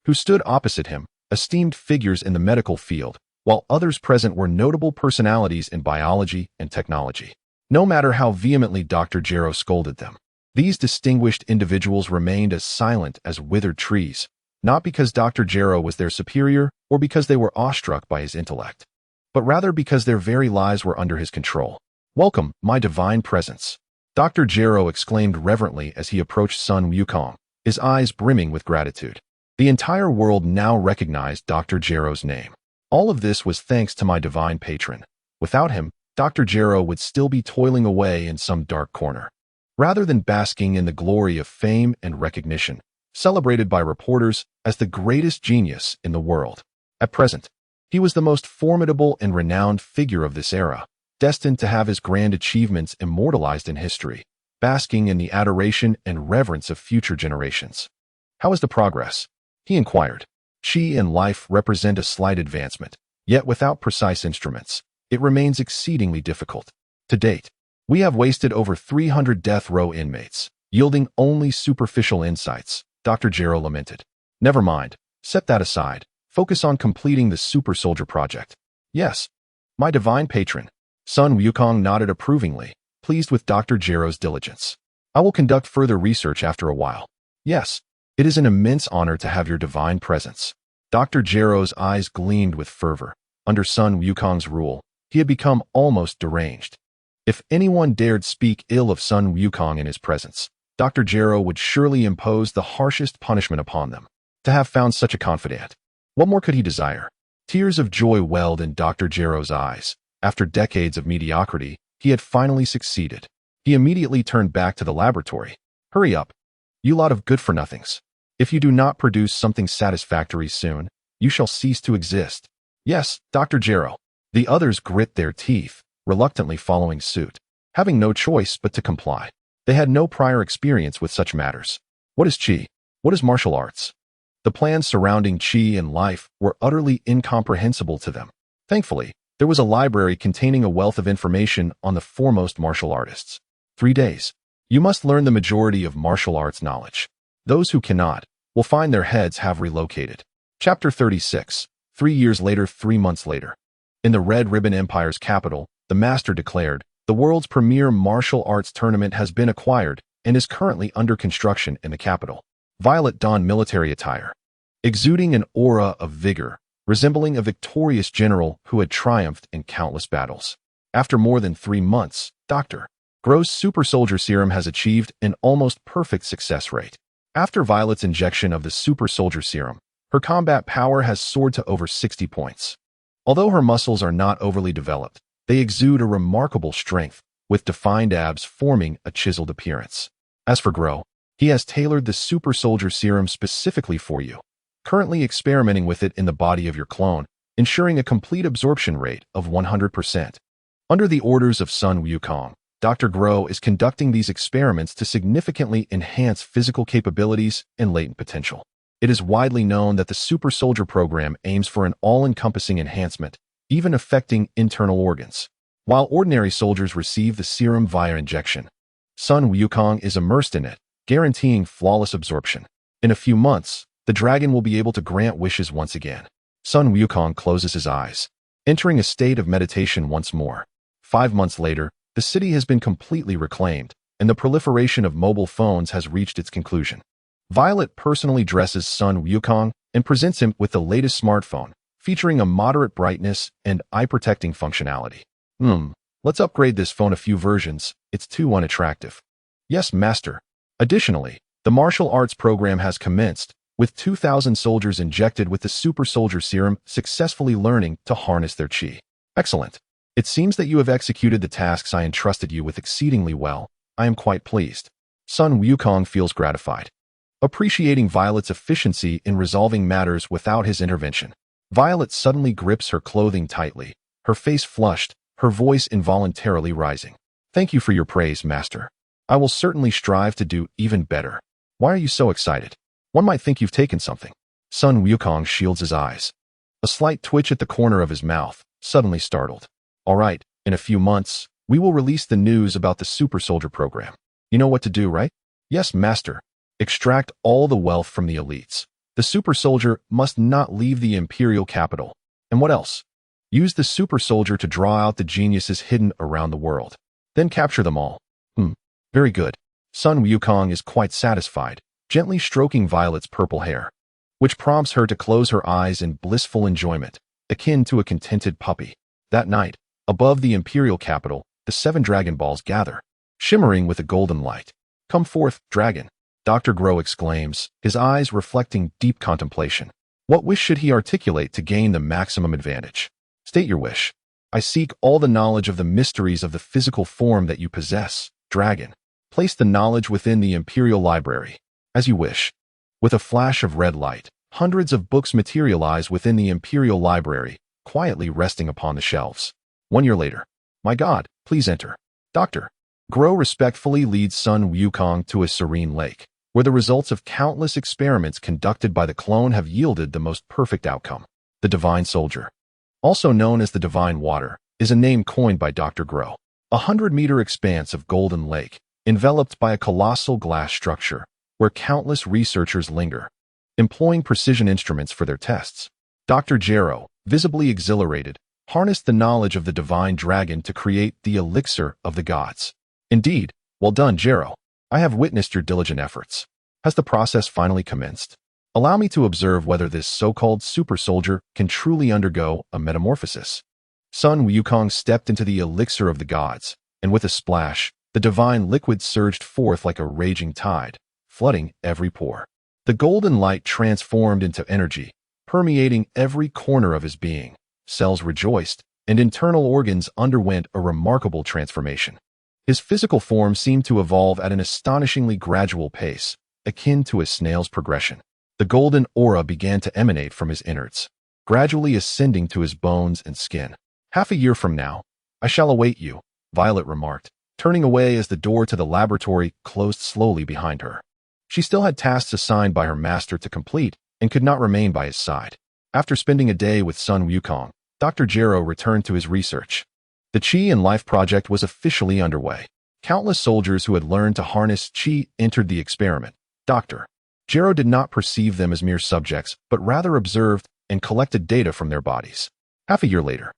Speaker 1: who stood opposite him, esteemed figures in the medical field, while others present were notable personalities in biology and technology. No matter how vehemently Dr. Gero scolded them, These distinguished individuals remained as silent as withered trees, not because Dr. Gero was their superior or because they were awestruck by his intellect, but rather because their very lives were under his control. "Welcome, my divine presence," Dr. Gero exclaimed reverently as he approached Sun Wukong, his eyes brimming with gratitude. The entire world now recognized Dr. Gero's name. All of this was thanks to my divine patron. Without him, Dr. Gero would still be toiling away in some dark corner. Rather than basking in the glory of fame and recognition, celebrated by reporters as the greatest genius in the world. At present, he was the most formidable and renowned figure of this era, destined to have his grand achievements immortalized in history, basking in the adoration and reverence of future generations. "How is the progress?" he inquired. "Chi and life represent a slight advancement, yet without precise instruments, it remains exceedingly difficult. To date, we have wasted over 300 death row inmates, yielding only superficial insights," Dr. Gero lamented. "Never mind, set that aside. Focus on completing the Super Soldier project." "Yes, my divine patron." Sun Wukong nodded approvingly, pleased with Dr. Gero's diligence. "I will conduct further research after a while." "Yes, it is an immense honor to have your divine presence." Dr. Gero's eyes gleamed with fervor. Under Sun Wukong's rule, he had become almost deranged. If anyone dared speak ill of Sun Wukong in his presence, Dr. Gero would surely impose the harshest punishment upon them. To have found such a confidant, what more could he desire? Tears of joy welled in Dr. Gero's eyes. After decades of mediocrity, he had finally succeeded. He immediately turned back to the laboratory. "Hurry up, you lot of good-for-nothings. If you do not produce something satisfactory soon, you shall cease to exist." "Yes, Dr. Gero." The others grit their teeth, reluctantly following suit, having no choice but to comply. They had no prior experience with such matters. What is Chi? What is martial arts? The plans surrounding Chi and life were utterly incomprehensible to them. Thankfully, there was a library containing a wealth of information on the foremost martial artists. 3 days. You must learn the majority of martial arts knowledge. Those who cannot will find their heads have relocated. Chapter 36. 3 years later, 3 months later. In the Red Ribbon Empire's capital, the Master declared, "The world's premier martial arts tournament has been acquired and is currently under construction in the capital." Violet donned military attire, exuding an aura of vigor, resembling a victorious general who had triumphed in countless battles. After more than 3 months, Dr. Gero's Super Soldier Serum has achieved an almost perfect success rate. After Violet's injection of the Super Soldier Serum, her combat power has soared to over 60 points. Although her muscles are not overly developed, they exude a remarkable strength, with defined abs forming a chiseled appearance. As for Gero, he has tailored the Super Soldier Serum specifically for you, currently experimenting with it in the body of your clone, ensuring a complete absorption rate of 100%. Under the orders of Sun Wukong, Dr. Gero is conducting these experiments to significantly enhance physical capabilities and latent potential. It is widely known that the Super Soldier program aims for an all-encompassing enhancement, even affecting internal organs. While ordinary soldiers receive the serum via injection, Sun Wukong is immersed in it, guaranteeing flawless absorption. In a few months, the dragon will be able to grant wishes once again. Sun Wukong closes his eyes, entering a state of meditation once more. 5 months later, the city has been completely reclaimed, and the proliferation of mobile phones has reached its conclusion. Violet personally dresses Sun Wukong and presents him with the latest smartphone, featuring a moderate brightness and eye-protecting functionality. Let's upgrade this phone a few versions, it's too unattractive." "Yes, Master." Additionally, the martial arts program has commenced, with 2,000 soldiers injected with the Super Soldier Serum successfully learning to harness their chi. "Excellent. It seems that you have executed the tasks I entrusted you with exceedingly well. I am quite pleased." Sun Wukong feels gratified, appreciating Violet's efficiency in resolving matters without his intervention. Violet suddenly grips her clothing tightly, her face flushed, her voice involuntarily rising. "Thank you for your praise, Master. I will certainly strive to do even better." "Why are you so excited? One might think you've taken something." Sun Wukong shields his eyes. A slight twitch at the corner of his mouth, suddenly startled. "All right, in a few months, we will release the news about the Super Soldier program. You know what to do, right?" "Yes, Master. Extract all the wealth from the elites. The Super Soldier must not leave the Imperial capital. And what else? Use the Super Soldier to draw out the geniuses hidden around the world. Then capture them all." Very good." Sun Wukong is quite satisfied, gently stroking Violet's purple hair, which prompts her to close her eyes in blissful enjoyment, akin to a contented puppy. That night, above the imperial capital, the 7 Dragon Balls gather, shimmering with a golden light. "Come forth, dragon," Dr. Gero exclaims, his eyes reflecting deep contemplation. What wish should he articulate to gain the maximum advantage? "State your wish." "I seek all the knowledge of the mysteries of the physical form that you possess, dragon. Place the knowledge within the imperial library." "As you wish." With a flash of red light, hundreds of books materialize within the imperial library, quietly resting upon the shelves. 1 year later. "My God, please enter." Dr. Gero respectfully leads Sun Wukong to a serene lake, where the results of countless experiments conducted by the clone have yielded the most perfect outcome. The Divine Soldier, also known as the Divine Water, is a name coined by Dr. Gero. 100-meter expanse of golden lake, enveloped by a colossal glass structure, where countless researchers linger, employing precision instruments for their tests. Dr. Gero, visibly exhilarated, harnessed the knowledge of the divine dragon to create the elixir of the gods. "Indeed, well done, Gero. I have witnessed your diligent efforts. Has the process finally commenced? Allow me to observe whether this so-called super soldier can truly undergo a metamorphosis." Sun Wukong stepped into the elixir of the gods, and with a splash, the divine liquid surged forth like a raging tide, flooding every pore. The golden light transformed into energy, permeating every corner of his being. Cells rejoiced, and internal organs underwent a remarkable transformation. His physical form seemed to evolve at an astonishingly gradual pace, akin to a snail's progression. The golden aura began to emanate from his innards, gradually ascending to his bones and skin. "Half a year from now, I shall await you," Violet remarked, turning away as the door to the laboratory closed slowly behind her. She still had tasks assigned by her master to complete and could not remain by his side. After spending a day with Sun Wukong, Dr. Gero returned to his research. The Chi and Life project was officially underway. Countless soldiers who had learned to harness Chi entered the experiment. Dr. Gero did not perceive them as mere subjects, but rather observed and collected data from their bodies. Half a year later.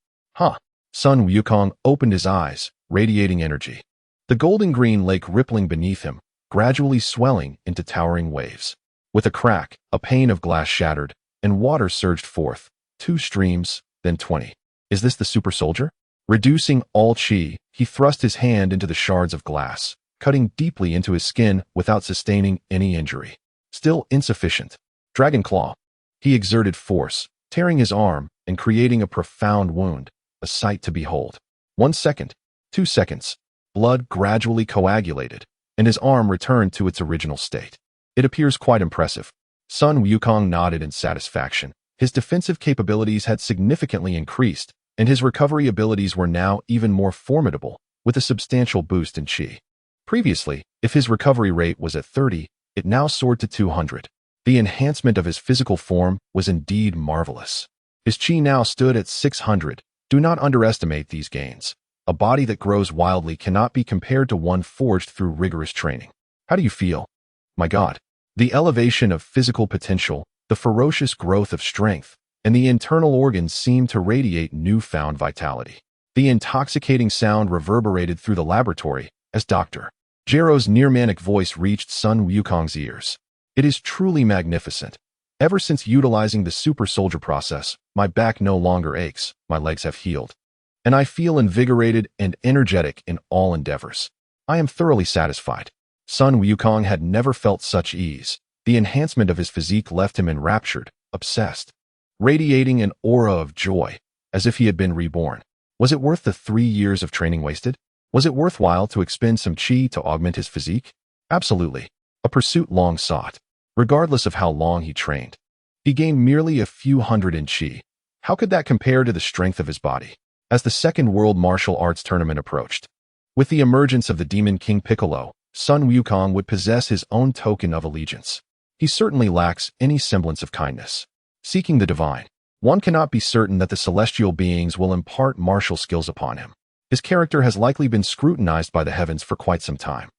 Speaker 1: Sun Wukong opened his eyes, radiating energy. The golden-green lake rippling beneath him, gradually swelling into towering waves. With a crack, a pane of glass shattered, and water surged forth. 2 streams, then 20. Is this the super soldier? Reducing all chi, he thrust his hand into the shards of glass, cutting deeply into his skin without sustaining any injury. Still insufficient. Dragon Claw. He exerted force, tearing his arm and creating a profound wound, a sight to behold. 1 second, 2 seconds. Blood gradually coagulated, and his arm returned to its original state. It appears quite impressive. Sun Wukong nodded in satisfaction. His defensive capabilities had significantly increased, and his recovery abilities were now even more formidable, with a substantial boost in Qi. Previously, if his recovery rate was at 30, it now soared to 200. The enhancement of his physical form was indeed marvelous. His Qi now stood at 600. Do not underestimate these gains. A body that grows wildly cannot be compared to one forged through rigorous training. How do you feel? My God. The elevation of physical potential, the ferocious growth of strength, and the internal organs seemed to radiate newfound vitality. The intoxicating sound reverberated through the laboratory as Dr. Gero's near-manic voice reached Sun Wukong's ears. "It is truly magnificent. Ever since utilizing the super soldier process, my back no longer aches, my legs have healed, and I feel invigorated and energetic in all endeavors. I am thoroughly satisfied." Sun Wukong had never felt such ease. The enhancement of his physique left him enraptured, obsessed, radiating an aura of joy, as if he had been reborn. Was it worth the 3 years of training wasted? Was it worthwhile to expend some chi to augment his physique? Absolutely. A pursuit long sought. Regardless of how long he trained, he gained merely a few hundred in chi. How could that compare to the strength of his body? As the Second World Martial Arts Tournament approached, with the emergence of the Demon King Piccolo, Sun Wukong would possess his own token of allegiance. He certainly lacks any semblance of kindness. Seeking the divine, one cannot be certain that the celestial beings will impart martial skills upon him. His character has likely been scrutinized by the heavens for quite some time.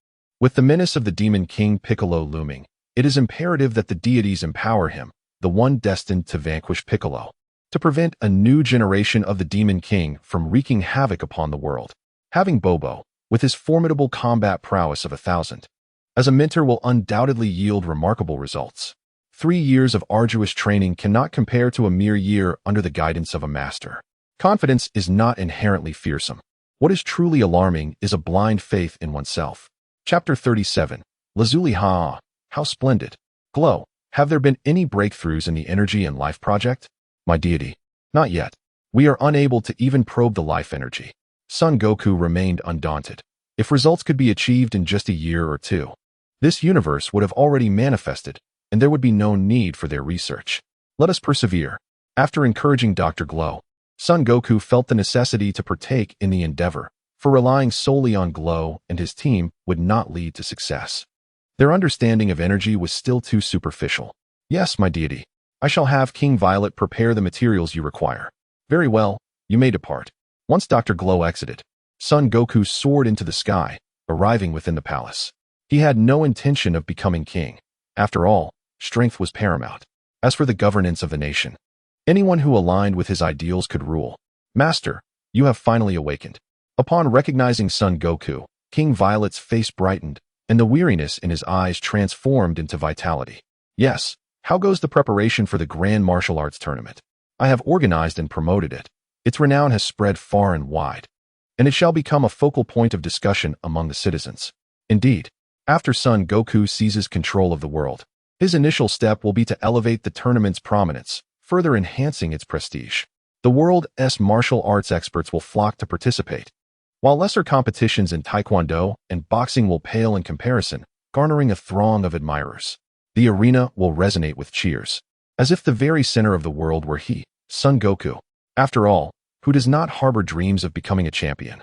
Speaker 1: With the menace of the Demon King Piccolo looming, it is imperative that the deities empower him, the one destined to vanquish Piccolo, to prevent a new generation of the Demon King from wreaking havoc upon the world. Having Bobo, with his formidable combat prowess of 1,000 as a mentor will undoubtedly yield remarkable results. 3 years of arduous training cannot compare to a mere year under the guidance of a master. Confidence is not inherently fearsome. What is truly alarming is a blind faith in oneself. Chapter 37. Lazuli Ha. How splendid. Glow. Have there been any breakthroughs in the energy and life project? My deity. Not yet. We are unable to even probe the life energy. Son Goku remained undaunted. If results could be achieved in just a year or two, this universe would have already manifested, and there would be no need for their research. Let us persevere. After encouraging Dr. Glow, Son Goku felt the necessity to partake in the endeavor, for relying solely on Glow and his team would not lead to success. Their understanding of energy was still too superficial. Yes, my deity. I shall have King Violet prepare the materials you require. Very well, you may depart. Once Dr. Glow exited, Son Goku soared into the sky, arriving within the palace. He had no intention of becoming king. After all, strength was paramount. As for the governance of the nation, anyone who aligned with his ideals could rule. Master, you have finally awakened. Upon recognizing Son Goku, King Violet's face brightened, and the weariness in his eyes transformed into vitality. Yes, how goes the preparation for the Grand Martial Arts Tournament? I have organized and promoted it. Its renown has spread far and wide, and it shall become a focal point of discussion among the citizens. Indeed, after Son Goku seizes control of the world, his initial step will be to elevate the tournament's prominence, further enhancing its prestige. The world's martial arts experts will flock to participate, while lesser competitions in taekwondo and boxing will pale in comparison, garnering a throng of admirers. The arena will resonate with cheers, as if the very center of the world were he, Son Goku. After all, who does not harbor dreams of becoming a champion?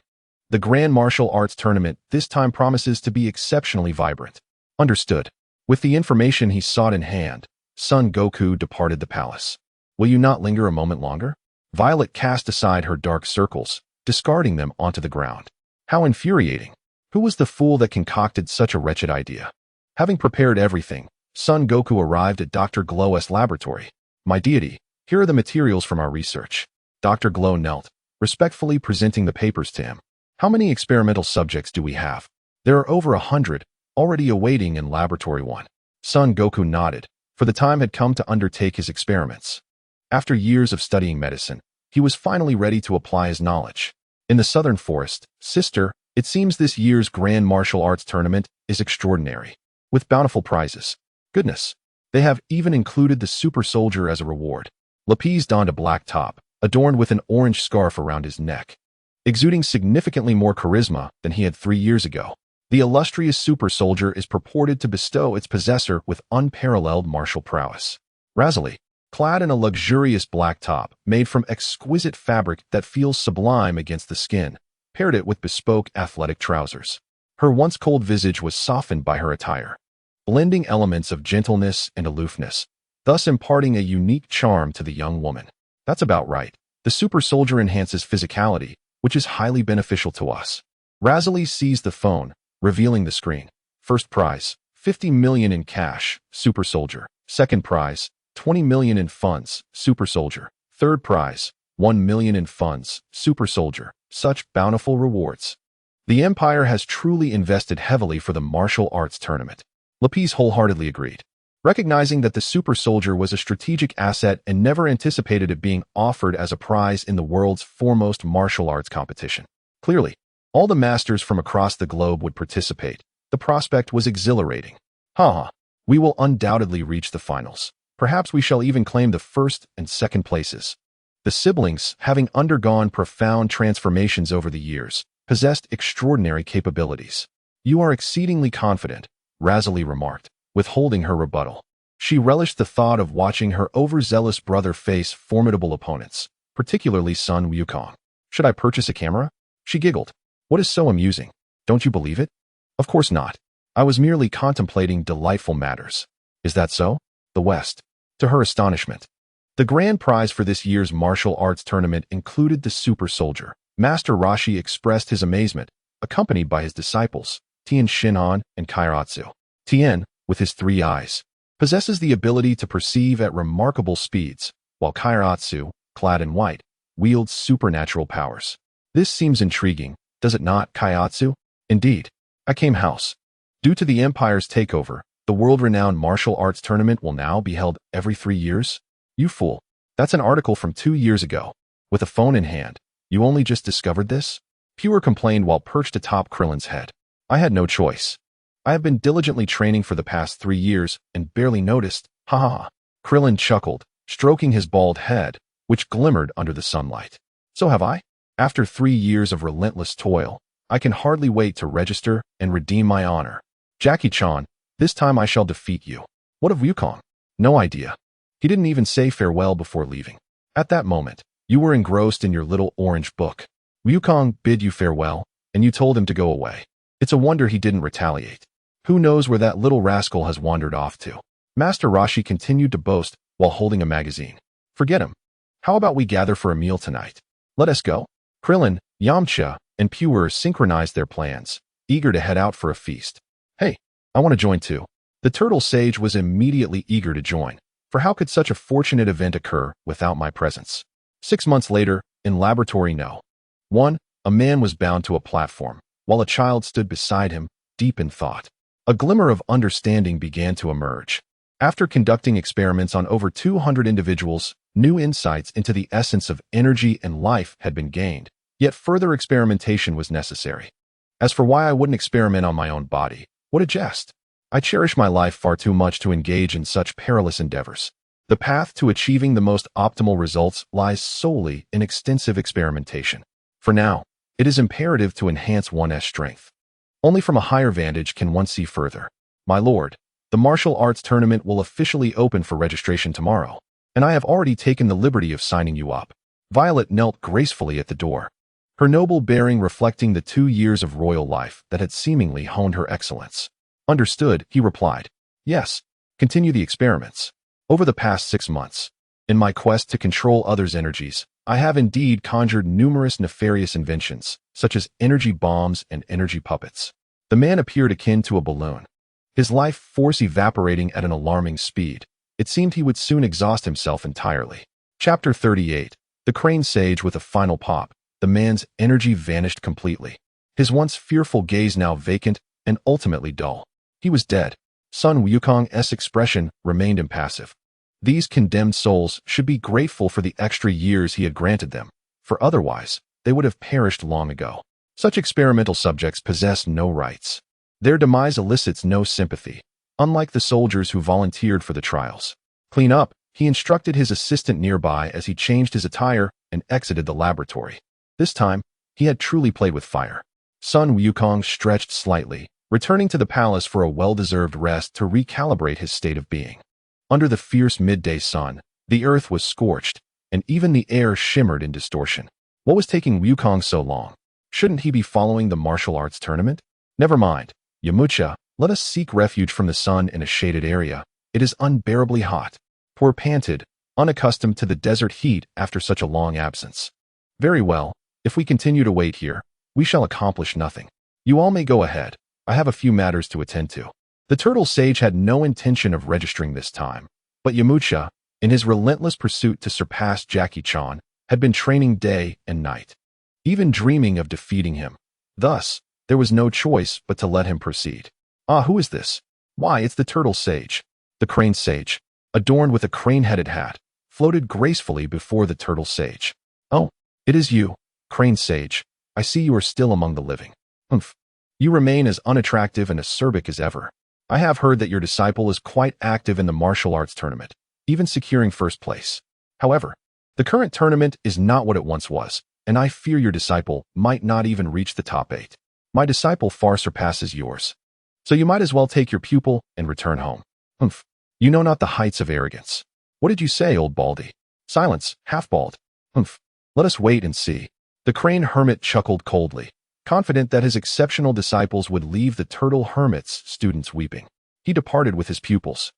Speaker 1: The Grand Martial Arts Tournament this time promises to be exceptionally vibrant. Understood. With the information he sought in hand, Son Goku departed the palace. Will you not linger a moment longer? Violet cast aside her dark circles, discarding them onto the ground. How infuriating. Who was the fool that concocted such a wretched idea? Having prepared everything, Son Goku arrived at Dr. Glow's laboratory. My deity, here are the materials from our research. Dr. Glow knelt, respectfully presenting the papers to him. How many experimental subjects do we have? There are over 100, already awaiting in Laboratory 1. Son Goku nodded, for the time had come to undertake his experiments. After years of studying medicine, he was finally ready to apply his knowledge. In the Southern Forest, sister, it seems this year's Grand Martial Arts Tournament is extraordinary, with bountiful prizes. Goodness, they have even included the super soldier as a reward. Lapis donned a black top, adorned with an orange scarf around his neck, exuding significantly more charisma than he had 3 years ago. The illustrious super soldier is purported to bestow its possessor with unparalleled martial prowess. Razali, clad in a luxurious black top made from exquisite fabric that feels sublime against the skin, paired it with bespoke athletic trousers. Her once cold visage was softened by her attire, blending elements of gentleness and aloofness, thus imparting a unique charm to the young woman. That's about right. The super soldier enhances physicality, which is highly beneficial to us. Razali seized the phone, revealing the screen. First prize, 50 million in cash, super soldier. Second prize, 20 million in funds, super soldier. Third prize, 1 million in funds, super soldier. Such bountiful rewards. The Empire has truly invested heavily for the martial arts tournament. Lapis wholeheartedly agreed, recognizing that the super soldier was a strategic asset and never anticipated it being offered as a prize in the world's foremost martial arts competition. Clearly, all the masters from across the globe would participate. The prospect was exhilarating. We will undoubtedly reach the finals. Perhaps we shall even claim the first and second places. The siblings, having undergone profound transformations over the years, possessed extraordinary capabilities. You are exceedingly confident, Razali remarked, withholding her rebuttal. She relished the thought of watching her overzealous brother face formidable opponents, particularly Sun Wukong. Should I purchase a camera? She giggled. What is so amusing? Don't you believe it? Of course not. I was merely contemplating delightful matters. Is that so? The West. To her astonishment, the grand prize for this year's martial arts tournament included the super soldier. Master Roshi expressed his amazement, accompanied by his disciples, Tien Shinhan and Kairatsu. Tien, with his 3 eyes, possesses the ability to perceive at remarkable speeds, while Kairatsu, clad in white, wields supernatural powers. This seems intriguing, does it not, Kairatsu? Indeed. I came house. Due to the Empire's takeover, the world-renowned martial arts tournament will now be held every 3 years? You fool. That's an article from 2 years ago. With a phone in hand, you only just discovered this? Pure complained while perched atop Krillin's head. I had no choice. I have been diligently training for the past 3 years and barely noticed. Ha ha ha. Krillin chuckled, stroking his bald head, which glimmered under the sunlight. So have I. After 3 years of relentless toil, I can hardly wait to register and redeem my honor. Jackie-chan, this time I shall defeat you. What of Wukong? No idea. He didn't even say farewell before leaving. At that moment, you were engrossed in your little orange book. Wukong bid you farewell, and you told him to go away. It's a wonder he didn't retaliate. Who knows where that little rascal has wandered off to? Master Roshi continued to boast while holding a magazine. Forget him. How about we gather for a meal tonight? Let us go. Clillin, Yamcha, and Pure synchronized their plans, eager to head out for a feast. Hey, I want to join too. The turtle sage was immediately eager to join, for how could such a fortunate event occur without my presence? 6 months later, in Laboratory No. 1, a man was bound to a platform, while a child stood beside him, deep in thought. A glimmer of understanding began to emerge. After conducting experiments on over 200 individuals, new insights into the essence of energy and life had been gained, yet further experimentation was necessary. As for why I wouldn't experiment on my own body, what a jest. I cherish my life far too much to engage in such perilous endeavors. The path to achieving the most optimal results lies solely in extensive experimentation. For now, it is imperative to enhance one's strength. Only from a higher vantage can one see further. My lord, the martial arts tournament will officially open for registration tomorrow, and I have already taken the liberty of signing you up. Violet knelt gracefully at the door, her noble bearing reflecting the 2 years of royal life that had seemingly honed her excellence. Understood, he replied. Yes, continue the experiments. Over the past 6 months, in my quest to control others' energies, I have indeed conjured numerous nefarious inventions, such as energy bombs and energy puppets. The man appeared akin to a balloon, his life force evaporating at an alarming speed. It seemed he would soon exhaust himself entirely. Chapter 38. The Crane Sage. With a final pop, the man's energy vanished completely. His once fearful gaze now vacant and ultimately dull. He was dead. Sun Wukong's expression remained impassive. These condemned souls should be grateful for the extra years he had granted them, for otherwise, they would have perished long ago. Such experimental subjects possess no rights. Their demise elicits no sympathy, unlike the soldiers who volunteered for the trials. Clean up, he instructed his assistant nearby as he changed his attire and exited the laboratory. This time, he had truly played with fire. Sun Wukong stretched slightly, returning to the palace for a well-deserved rest to recalibrate his state of being. Under the fierce midday sun, the earth was scorched, and even the air shimmered in distortion. What was taking Wukong so long? Shouldn't he be following the martial arts tournament? Never mind. Yamcha, let us seek refuge from the sun in a shaded area. It is unbearably hot. Poor panted, unaccustomed to the desert heat after such a long absence. Very well, if we continue to wait here, we shall accomplish nothing. You all may go ahead. I have a few matters to attend to. The turtle sage had no intention of registering this time, but Yamcha, in his relentless pursuit to surpass Jackie-chan, had been training day and night, even dreaming of defeating him. Thus, there was no choice but to let him proceed. Ah, who is this? Why, it's the turtle sage. The crane sage, adorned with a crane-headed hat, floated gracefully before the turtle sage. Oh, it is you, crane sage. I see you are still among the living. Humph. You remain as unattractive and acerbic as ever. I have heard that your disciple is quite active in the martial arts tournament, even securing first place. However, the current tournament is not what it once was, and I fear your disciple might not even reach the top 8. My disciple far surpasses yours. So you might as well take your pupil and return home. Humph. You know not the heights of arrogance. What did you say, old baldy? Silence, half-bald. Humph. Let us wait and see. The crane hermit chuckled coldly, confident that his exceptional disciples would leave the turtle hermit's students weeping. He departed with his pupils.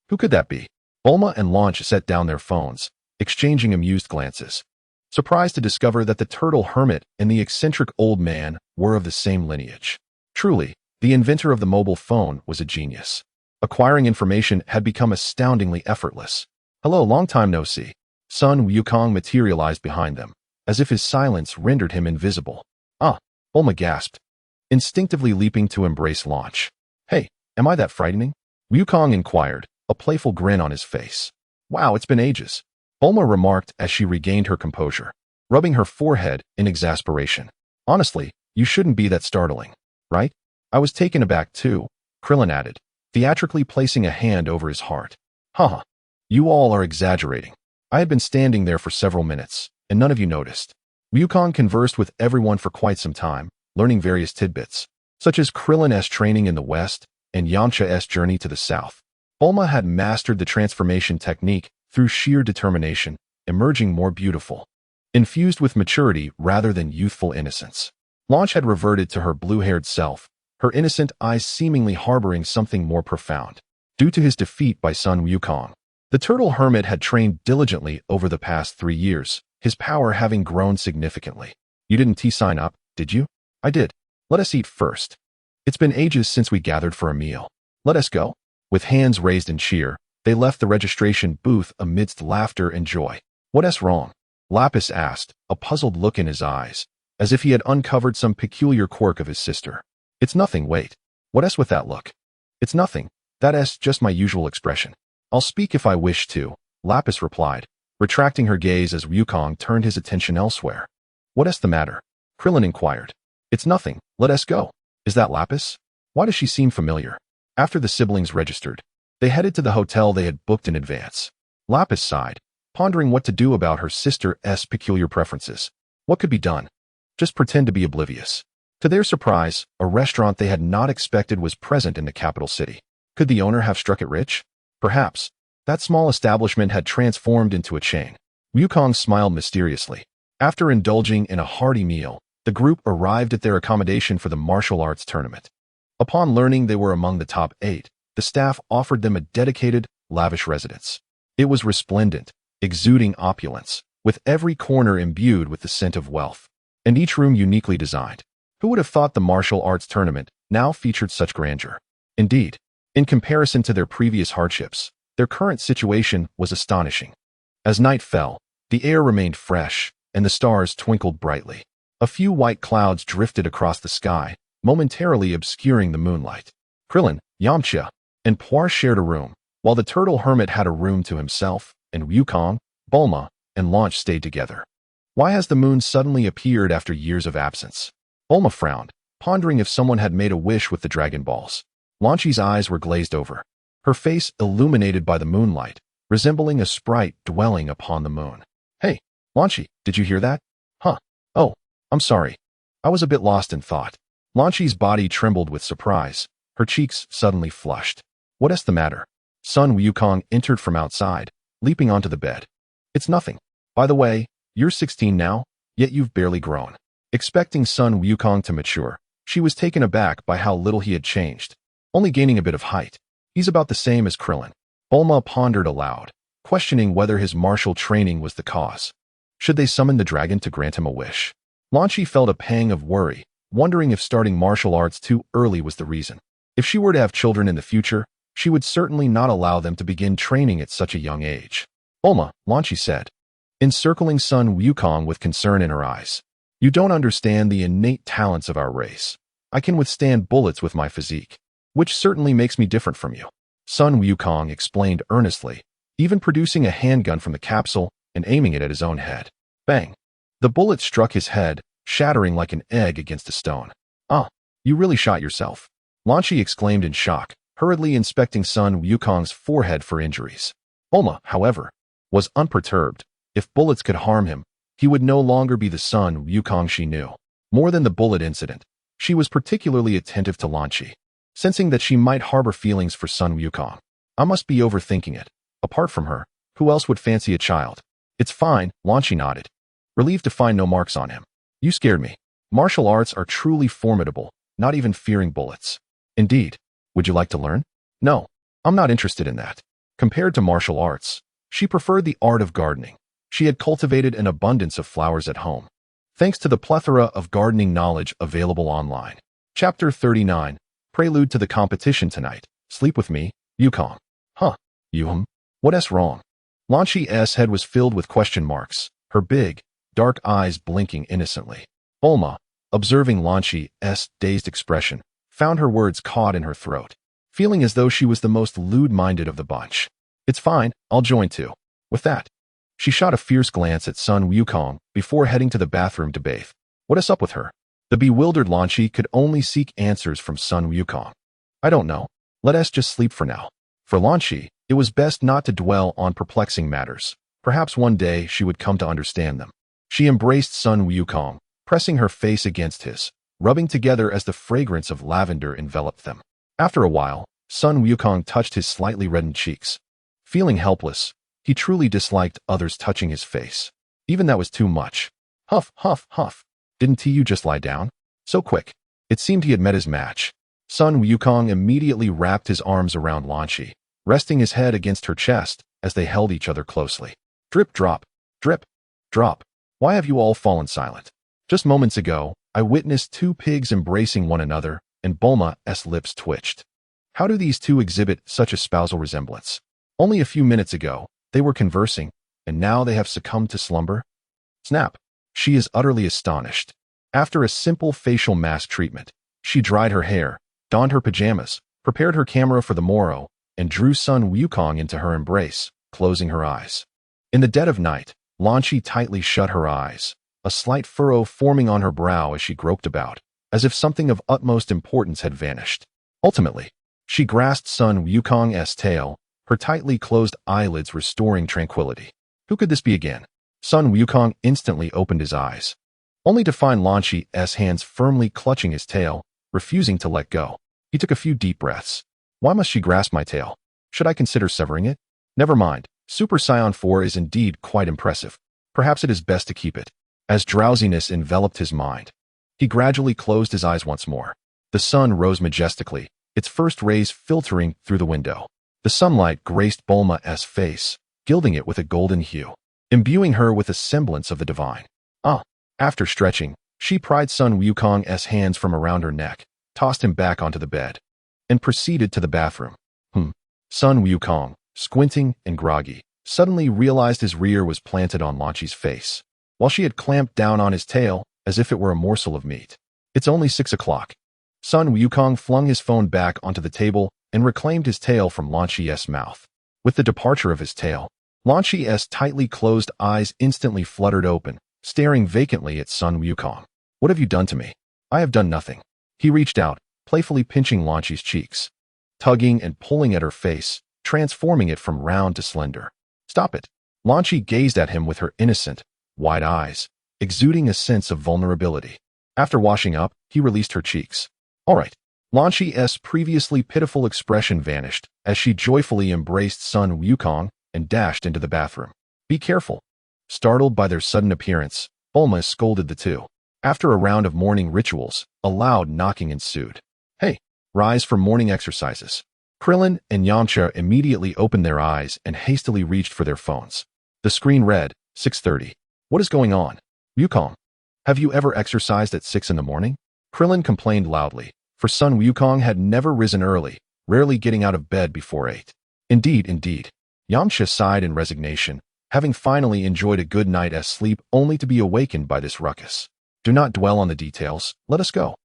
Speaker 1: Who could that be? Bulma and Launch set down their phones, exchanging amused glances, surprised to discover that the turtle hermit and the eccentric old man were of the same lineage. Truly, the inventor of the mobile phone was a genius. Acquiring information had become astoundingly effortless. Hello, long time no see. Sun Wukong materialized behind them, as if his silence rendered him invisible. Ah, Bulma gasped, instinctively leaping to embrace Launch. Hey, Am I that frightening? Wukong inquired, a playful grin on his face. Wow, it's been ages, Bulma remarked as she regained her composure, rubbing her forehead in exasperation. Honestly, you shouldn't be that startling, right? I was taken aback too, Krillin added, theatrically placing a hand over his heart. Haha, you all are exaggerating. I had been standing there for several minutes, and none of you noticed. Wukong conversed with everyone for quite some time, learning various tidbits, such as Krillin's training in the west and Yamcha's journey to the south. Bulma had mastered the transformation technique through sheer determination, emerging more beautiful, infused with maturity rather than youthful innocence. Launch had reverted to her blue-haired self, her innocent eyes seemingly harboring something more profound. Due to his defeat by Sun Wukong, the turtle hermit had trained diligently over the past 3 years, his power having grown significantly. You didn't sign up, did you? I did. Let us eat first. It's been ages since we gathered for a meal. Let us go. With hands raised in cheer, they left the registration booth amidst laughter and joy. What's wrong? Lapis asked, a puzzled look in his eyes, as if he had uncovered some peculiar quirk of his sister. It's nothing, wait. What's with that look? It's nothing. That's just my usual expression. I'll speak if I wish to, Lapis replied, retracting her gaze as Wukong turned his attention elsewhere. What's the matter? Krillin inquired. It's nothing, let us go. Is that Lapis? Why does she seem familiar? After the siblings registered, they headed to the hotel they had booked in advance. Lapis sighed, pondering what to do about her sister's peculiar preferences. What could be done? Just pretend to be oblivious. To their surprise, a restaurant they had not expected was present in the capital city. Could the owner have struck it rich? Perhaps. That small establishment had transformed into a chain. Wukong smiled mysteriously. After indulging in a hearty meal, the group arrived at their accommodation for the martial arts tournament. Upon learning they were among the top 8, the staff offered them a dedicated, lavish residence. It was resplendent, exuding opulence, with every corner imbued with the scent of wealth, and each room uniquely designed. Who would have thought the martial arts tournament now featured such grandeur? Indeed, in comparison to their previous hardships, their current situation was astonishing. As night fell, the air remained fresh, and the stars twinkled brightly. A few white clouds drifted across the sky, momentarily obscuring the moonlight. Clillin, Yamcha, and Puar shared a room, while the turtle hermit had a room to himself, and Wukong, Bulma, and Launch stayed together. Why has the moon suddenly appeared after years of absence? Bulma frowned, pondering if someone had made a wish with the Dragon Balls. Launchie's eyes were glazed over, her face illuminated by the moonlight, resembling a sprite dwelling upon the moon. Hey, Launchie, did you hear that? Huh. Oh, I'm sorry. I was a bit lost in thought. Launchie's body trembled with surprise, her cheeks suddenly flushed. What's the matter? Sun Wukong entered from outside, leaping onto the bed. It's nothing. By the way, you're 16 now, yet you've barely grown. Expecting Sun Wukong to mature, she was taken aback by how little he had changed, only gaining a bit of height. He's about the same as Krillin. Bulma pondered aloud, questioning whether his martial training was the cause. Should they summon the dragon to grant him a wish? Launchie felt a pang of worry, wondering if starting martial arts too early was the reason. If she were to have children in the future, she would certainly not allow them to begin training at such a young age. Bulma, Launchie said, encircling Sun Wukong with concern in her eyes. You don't understand the innate talents of our race. I can withstand bullets with my physique, which certainly makes me different from you. Sun Wukong explained earnestly, even producing a handgun from the capsule and aiming it at his own head. Bang! The bullet struck his head, shattering like an egg against a stone. Ah, you really shot yourself. Launchie exclaimed in shock, hurriedly inspecting Sun Wukong's forehead for injuries. Bulma, however, was unperturbed. If bullets could harm him, he would no longer be the Sun Wukong she knew. More than the bullet incident, she was particularly attentive to Launchie, sensing that she might harbor feelings for Sun Wukong. I must be overthinking it. Apart from her, who else would fancy a child? It's fine, Launchie nodded, relieved to find no marks on him. You scared me. Martial arts are truly formidable, not even fearing bullets. Indeed. Would you like to learn? No, I'm not interested in that. Compared to martial arts, she preferred the art of gardening. She had cultivated an abundance of flowers at home, thanks to the plethora of gardening knowledge available online. Chapter 39, Prelude to the Competition Tonight. Sleep with me, Wukong. Huh, what's wrong? Launchie's head was filled with question marks, her big, dark eyes blinking innocently. Bulma, observing Launchie's dazed expression, found her words caught in her throat. feeling as though she was the most lewd-minded of the bunch. It's fine, I'll join too. With that, she shot a fierce glance at Sun Wukong before heading to the bathroom to bathe. What is up with her? The bewildered Lan Shi could only seek answers from Sun Wukong. I don't know. Let us just sleep for now. For Lan Shi, it was best not to dwell on perplexing matters. Perhaps one day she would come to understand them. She embraced Sun Wukong, pressing her face against his, rubbing together as the fragrance of lavender enveloped them. After a while, Sun Wukong touched his slightly reddened cheeks. Feeling helpless, he truly disliked others touching his face. Even that was too much. Huff, huff, huff. Didn't you just lie down? So quick. It seemed he had met his match. Sun Wukong immediately wrapped his arms around Lan Shi, resting his head against her chest as they held each other closely. Drip, drop, drip, drop. Why have you all fallen silent? Just moments ago, I witnessed two pigs embracing one another, and Bulma's lips twitched. How do these two exhibit such a spousal resemblance? Only a few minutes ago, they were conversing, and now they have succumbed to slumber? Snap. She is utterly astonished. After a simple facial mask treatment, she dried her hair, donned her pajamas, prepared her camera for the morrow, and drew Sun Wukong into her embrace, closing her eyes. In the dead of night, Lan Shi tightly shut her eyes, a slight furrow forming on her brow as she groped about, as if something of utmost importance had vanished. Ultimately, she grasped Sun Wukong's tail, her tightly closed eyelids restoring tranquility. Who could this be again? Sun Wukong instantly opened his eyes, only to find Lan Shi's hands firmly clutching his tail, refusing to let go. He took a few deep breaths. Why must she grasp my tail? Should I consider severing it? Never mind. Super Saiyan 4 is indeed quite impressive. Perhaps it is best to keep it. As drowsiness enveloped his mind, he gradually closed his eyes once more. The sun rose majestically, its first rays filtering through the window. The sunlight graced Bulma's face, gilding it with a golden hue, imbuing her with a semblance of the divine. After stretching, she pried Sun Wukong's hands from around her neck, tossed him back onto the bed, and proceeded to the bathroom. Sun Wukong, squinting and groggy, suddenly realized his rear was planted on Lan Shi's face, while she had clamped down on his tail as if it were a morsel of meat. It's only 6 o'clock. Sun Wukong flung his phone back onto the table and reclaimed his tail from Lan Shi's mouth. With the departure of his tail, Lan Shi's tightly closed eyes instantly fluttered open, staring vacantly at Sun Wukong. What have you done to me? I have done nothing. He reached out, playfully pinching Lan Shi's cheeks, tugging and pulling at her face, transforming it from round to slender. Stop it. Lan Shi gazed at him with her innocent, wide eyes, exuding a sense of vulnerability. After washing up, he released her cheeks. All right. Lan Shi's previously pitiful expression vanished as she joyfully embraced Sun Wukong and dashed into the bathroom. Be careful. Startled by their sudden appearance, Bulma scolded the two. After a round of morning rituals, a loud knocking ensued. Hey, rise for morning exercises. Clillin and Yamcha immediately opened their eyes and hastily reached for their phones. The screen read, 6:30. What is going on? Wukong, have you ever exercised at 6 in the morning? Clillin complained loudly, for Sun Wukong had never risen early, rarely getting out of bed before 8. Indeed. Yamcha sighed in resignation, having finally enjoyed a good night's sleep only to be awakened by this ruckus. Do not dwell on the details, let us go.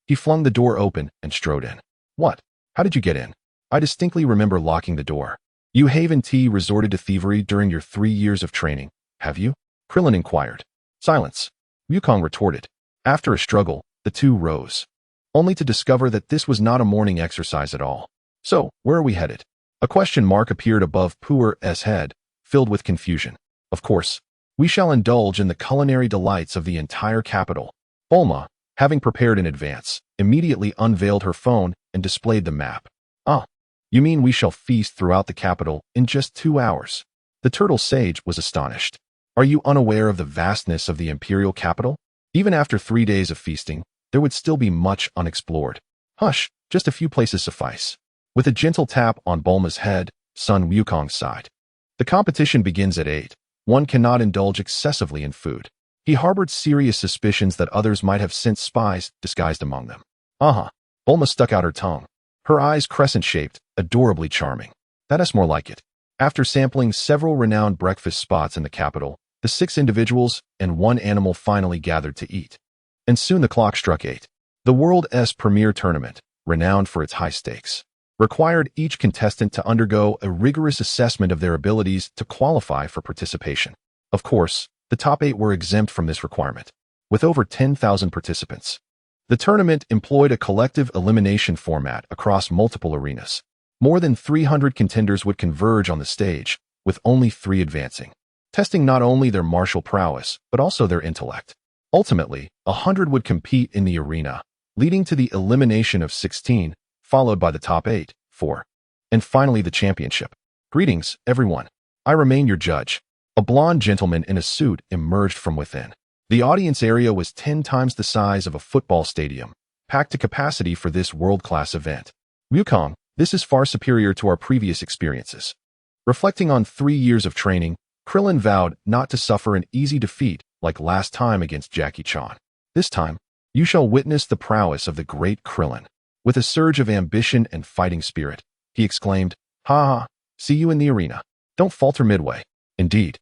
Speaker 1: He flung the door open and strode in. What? How did you get in? I distinctly remember locking the door. You haven't resorted to thievery during your 3 years of training, have you? Clillin inquired. Silence. Wukong retorted. After a struggle, the two rose, only to discover that this was not a morning exercise at all. So, where are we headed? A question mark appeared above Puer's head, filled with confusion. Of course, we shall indulge in the culinary delights of the entire capital. Bulma, having prepared in advance, immediately unveiled her phone and displayed the map. You mean we shall feast throughout the capital in just 2 hours? The turtle sage was astonished. Are you unaware of the vastness of the imperial capital? Even after 3 days of feasting, there would still be much unexplored. Hush, just a few places suffice. With a gentle tap on Bulma's head, Sun Wukong sighed. The competition begins at 8. One cannot indulge excessively in food. He harbored serious suspicions that others might have sent spies disguised among them. Bulma stuck out her tongue. Her eyes crescent-shaped, adorably charming. That is more like it. After sampling several renowned breakfast spots in the capital, the 6 individuals and 1 animal finally gathered to eat. And soon the clock struck 8. The world's premier tournament, renowned for its high stakes. required each contestant to undergo a rigorous assessment of their abilities to qualify for participation. Of course, the top 8 were exempt from this requirement. With over 10,000 participants, the tournament employed a collective elimination format across multiple arenas. More than 300 contenders would converge on the stage, with only 3 advancing, testing not only their martial prowess, but also their intellect. Ultimately, 100 would compete in the arena, leading to the elimination of 16, followed by the top 8, 4, and finally the championship. Greetings, everyone. I remain your judge. A blond gentleman in a suit emerged from within. The audience area was 10 times the size of a football stadium, packed to capacity for this world-class event. Wukong, this is far superior to our previous experiences. Reflecting on 3 years of training, Krillin vowed not to suffer an easy defeat like last time against Jackie Chan. This time, you shall witness the prowess of the great Krillin. With a surge of ambition and fighting spirit, he exclaimed, "Ha ha, see you in the arena. Don't falter midway. Indeed,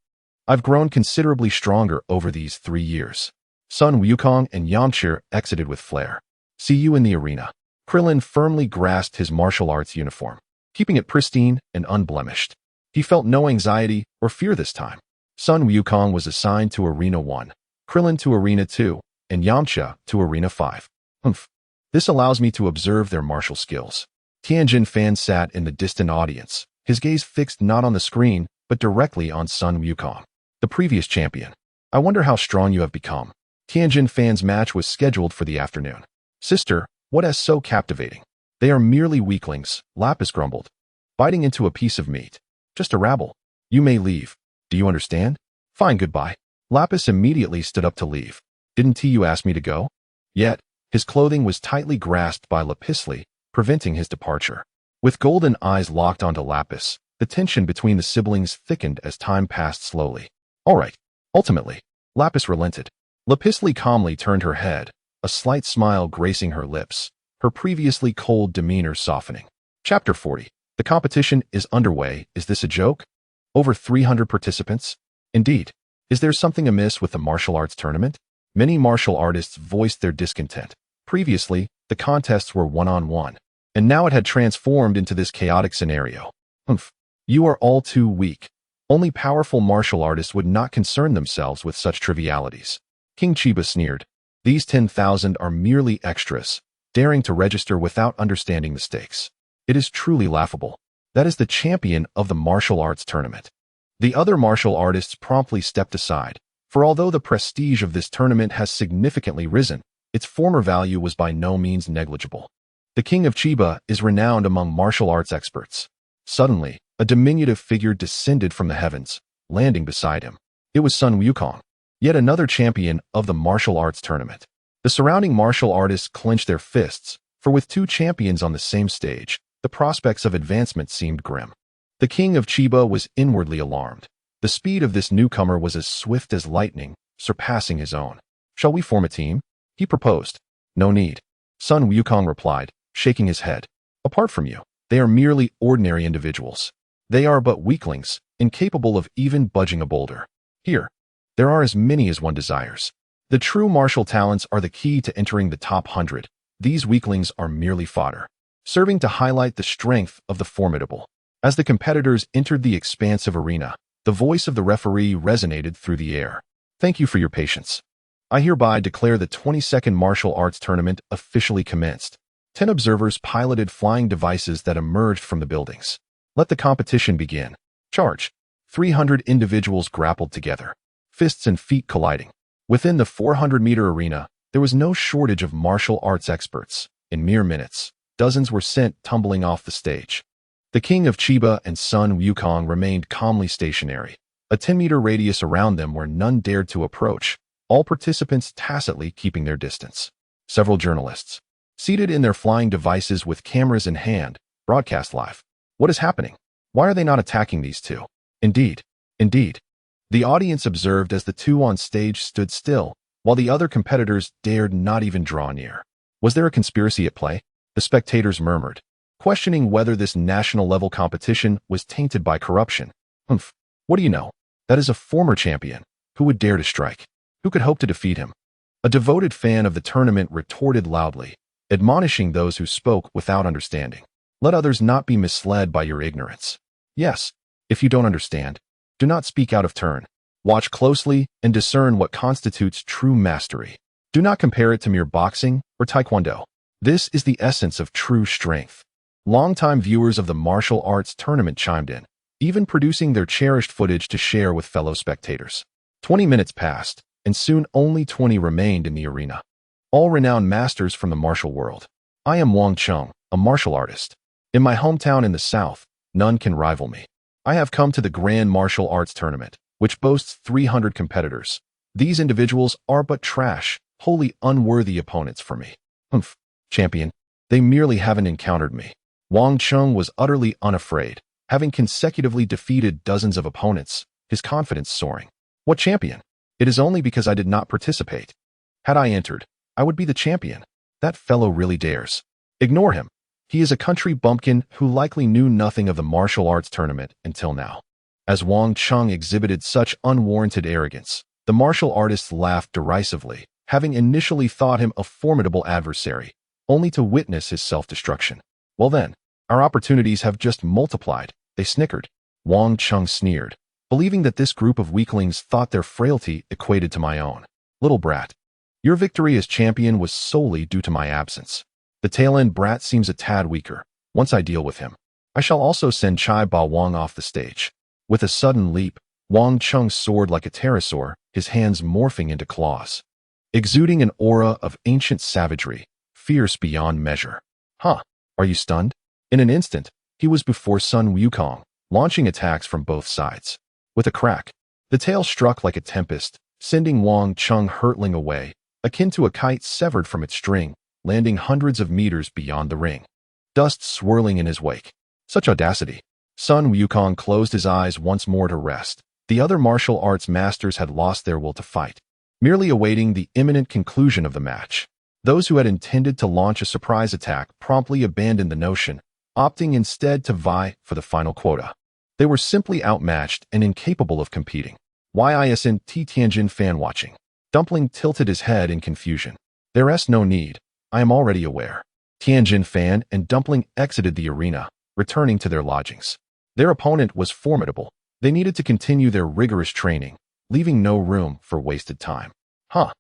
Speaker 1: I've grown considerably stronger over these 3 years." Sun Wukong and Yamcha exited with flair. "See you in the arena." Krillin firmly grasped his martial arts uniform, keeping it pristine and unblemished. He felt no anxiety or fear this time. Sun Wukong was assigned to Arena 1, Krillin to Arena 2, and Yamcha to Arena 5. This allows me to observe their martial skills. Tianjin Fan sat in the distant audience, his gaze fixed not on the screen, but directly on Sun Wukong, the previous champion. "I wonder how strong you have become." Tianjin Fan's match was scheduled for the afternoon. "Sister, what is so captivating?" "They are merely weaklings," Lapis grumbled, biting into a piece of meat. "Just a rabble. You may leave. Do you understand?" "Fine, goodbye." Lapis immediately stood up to leave. "Didn't you ask me to go?" Yet, his clothing was tightly grasped by Lapisly, preventing his departure. With golden eyes locked onto Lapis, the tension between the siblings thickened as time passed slowly. "All right." Ultimately, Lapis relented. Lapisly calmly turned her head, a slight smile gracing her lips, her previously cold demeanor softening. Chapter 40. The competition is underway. Is this a joke? Over 300 participants? Indeed. Is there something amiss with the martial arts tournament? Many martial artists voiced their discontent. Previously, the contests were one-on-one, and now it had transformed into this chaotic scenario. You are all too weak. Only powerful martial artists would not concern themselves with such trivialities. King Chiba sneered. These 10,000 are merely extras, daring to register without understanding the stakes. It is truly laughable. That is the champion of the martial arts tournament. The other martial artists promptly stepped aside, for although the prestige of this tournament has significantly risen, its former value was by no means negligible. The King of Chiba is renowned among martial arts experts. Suddenly, a diminutive figure descended from the heavens, landing beside him. It was Sun Wukong, yet another champion of the martial arts tournament. The surrounding martial artists clenched their fists, for with 2 champions on the same stage, the prospects of advancement seemed grim. The King of Chiba was inwardly alarmed. The speed of this newcomer was as swift as lightning, surpassing his own. "Shall we form a team?" he proposed. "No need," Sun Wukong replied, shaking his head. "Apart from you, they are merely ordinary individuals. They are but weaklings, incapable of even budging a boulder. Here, there are as many as one desires. The true martial talents are the key to entering the top 100. These weaklings are merely fodder, serving to highlight the strength of the formidable." As the competitors entered the expansive arena, the voice of the referee resonated through the air. "Thank you for your patience. I hereby declare the 22nd Martial Arts Tournament officially commenced." 10 observers piloted flying devices that emerged from the buildings. "Let the competition begin." Charge. 300 individuals grappled together, fists and feet colliding. Within the 400-meter arena, there was no shortage of martial arts experts. In mere minutes, dozens were sent tumbling off the stage. The King of Chiba and Sun Wukong remained calmly stationary, a 10-meter radius around them where none dared to approach, all participants tacitly keeping their distance. Several journalists, seated in their flying devices with cameras in hand, broadcast live. "What is happening? Why are they not attacking these 2? Indeed. The audience observed as the 2 on stage stood still, while the other competitors dared not even draw near. Was there a conspiracy at play? The spectators murmured, questioning whether this national-level competition was tainted by corruption. What do you know? That is a former champion. Who would dare to strike? Who could hope to defeat him?" A devoted fan of the tournament retorted loudly, admonishing those who spoke without understanding. Let others not be misled by your ignorance. Yes, if you don't understand, do not speak out of turn. Watch closely and discern what constitutes true mastery. Do not compare it to mere boxing or taekwondo. This is the essence of true strength. Longtime viewers of the martial arts tournament chimed in, even producing their cherished footage to share with fellow spectators. 20 minutes passed, and soon only 20 remained in the arena. All renowned masters from the martial world. I am Wang Chung, a martial artist. In my hometown in the south, none can rival me. I have come to the Grand Martial Arts Tournament, which boasts 300 competitors. These individuals are but trash, wholly unworthy opponents for me. Humph, champion. They merely haven't encountered me. Wang Chung was utterly unafraid, having consecutively defeated dozens of opponents, his confidence soaring. What champion? It is only because I did not participate. Had I entered, I would be the champion. That fellow really dares. Ignore him. He is a country bumpkin who likely knew nothing of the martial arts tournament until now. As Wang Chung exhibited such unwarranted arrogance, the martial artists laughed derisively, having initially thought him a formidable adversary, only to witness his self-destruction. Well then, our opportunities have just multiplied, they snickered. Wang Chung sneered, believing that this group of weaklings thought their frailty equated to my own. Little brat, your victory as champion was solely due to my absence. The tail-end brat seems a tad weaker. Once I deal with him, I shall also send Chai Ba Wang off the stage. With a sudden leap, Wang Chung soared like a pterosaur, his hands morphing into claws, exuding an aura of ancient savagery, fierce beyond measure. Huh, are you stunned? In an instant, he was before Sun Wukong, launching attacks from both sides. With a crack, the tail struck like a tempest, sending Wang Chung hurtling away, akin to a kite severed from its string, landing hundreds of meters beyond the ring. Dust swirling in his wake. Such audacity. Sun Wukong closed his eyes once more to rest. The other martial arts masters had lost their will to fight, merely awaiting the imminent conclusion of the match. Those who had intended to launch a surprise attack promptly abandoned the notion, opting instead to vie for the final quota. They were simply outmatched and incapable of competing. YISNT Tianjin fan watching. Dumpling tilted his head in confusion. There's no need. I am already aware. Tianjin fan and Dumpling exited the arena, returning to their lodgings. Their opponent was formidable. They needed to continue their rigorous training, leaving no room for wasted time. Huh.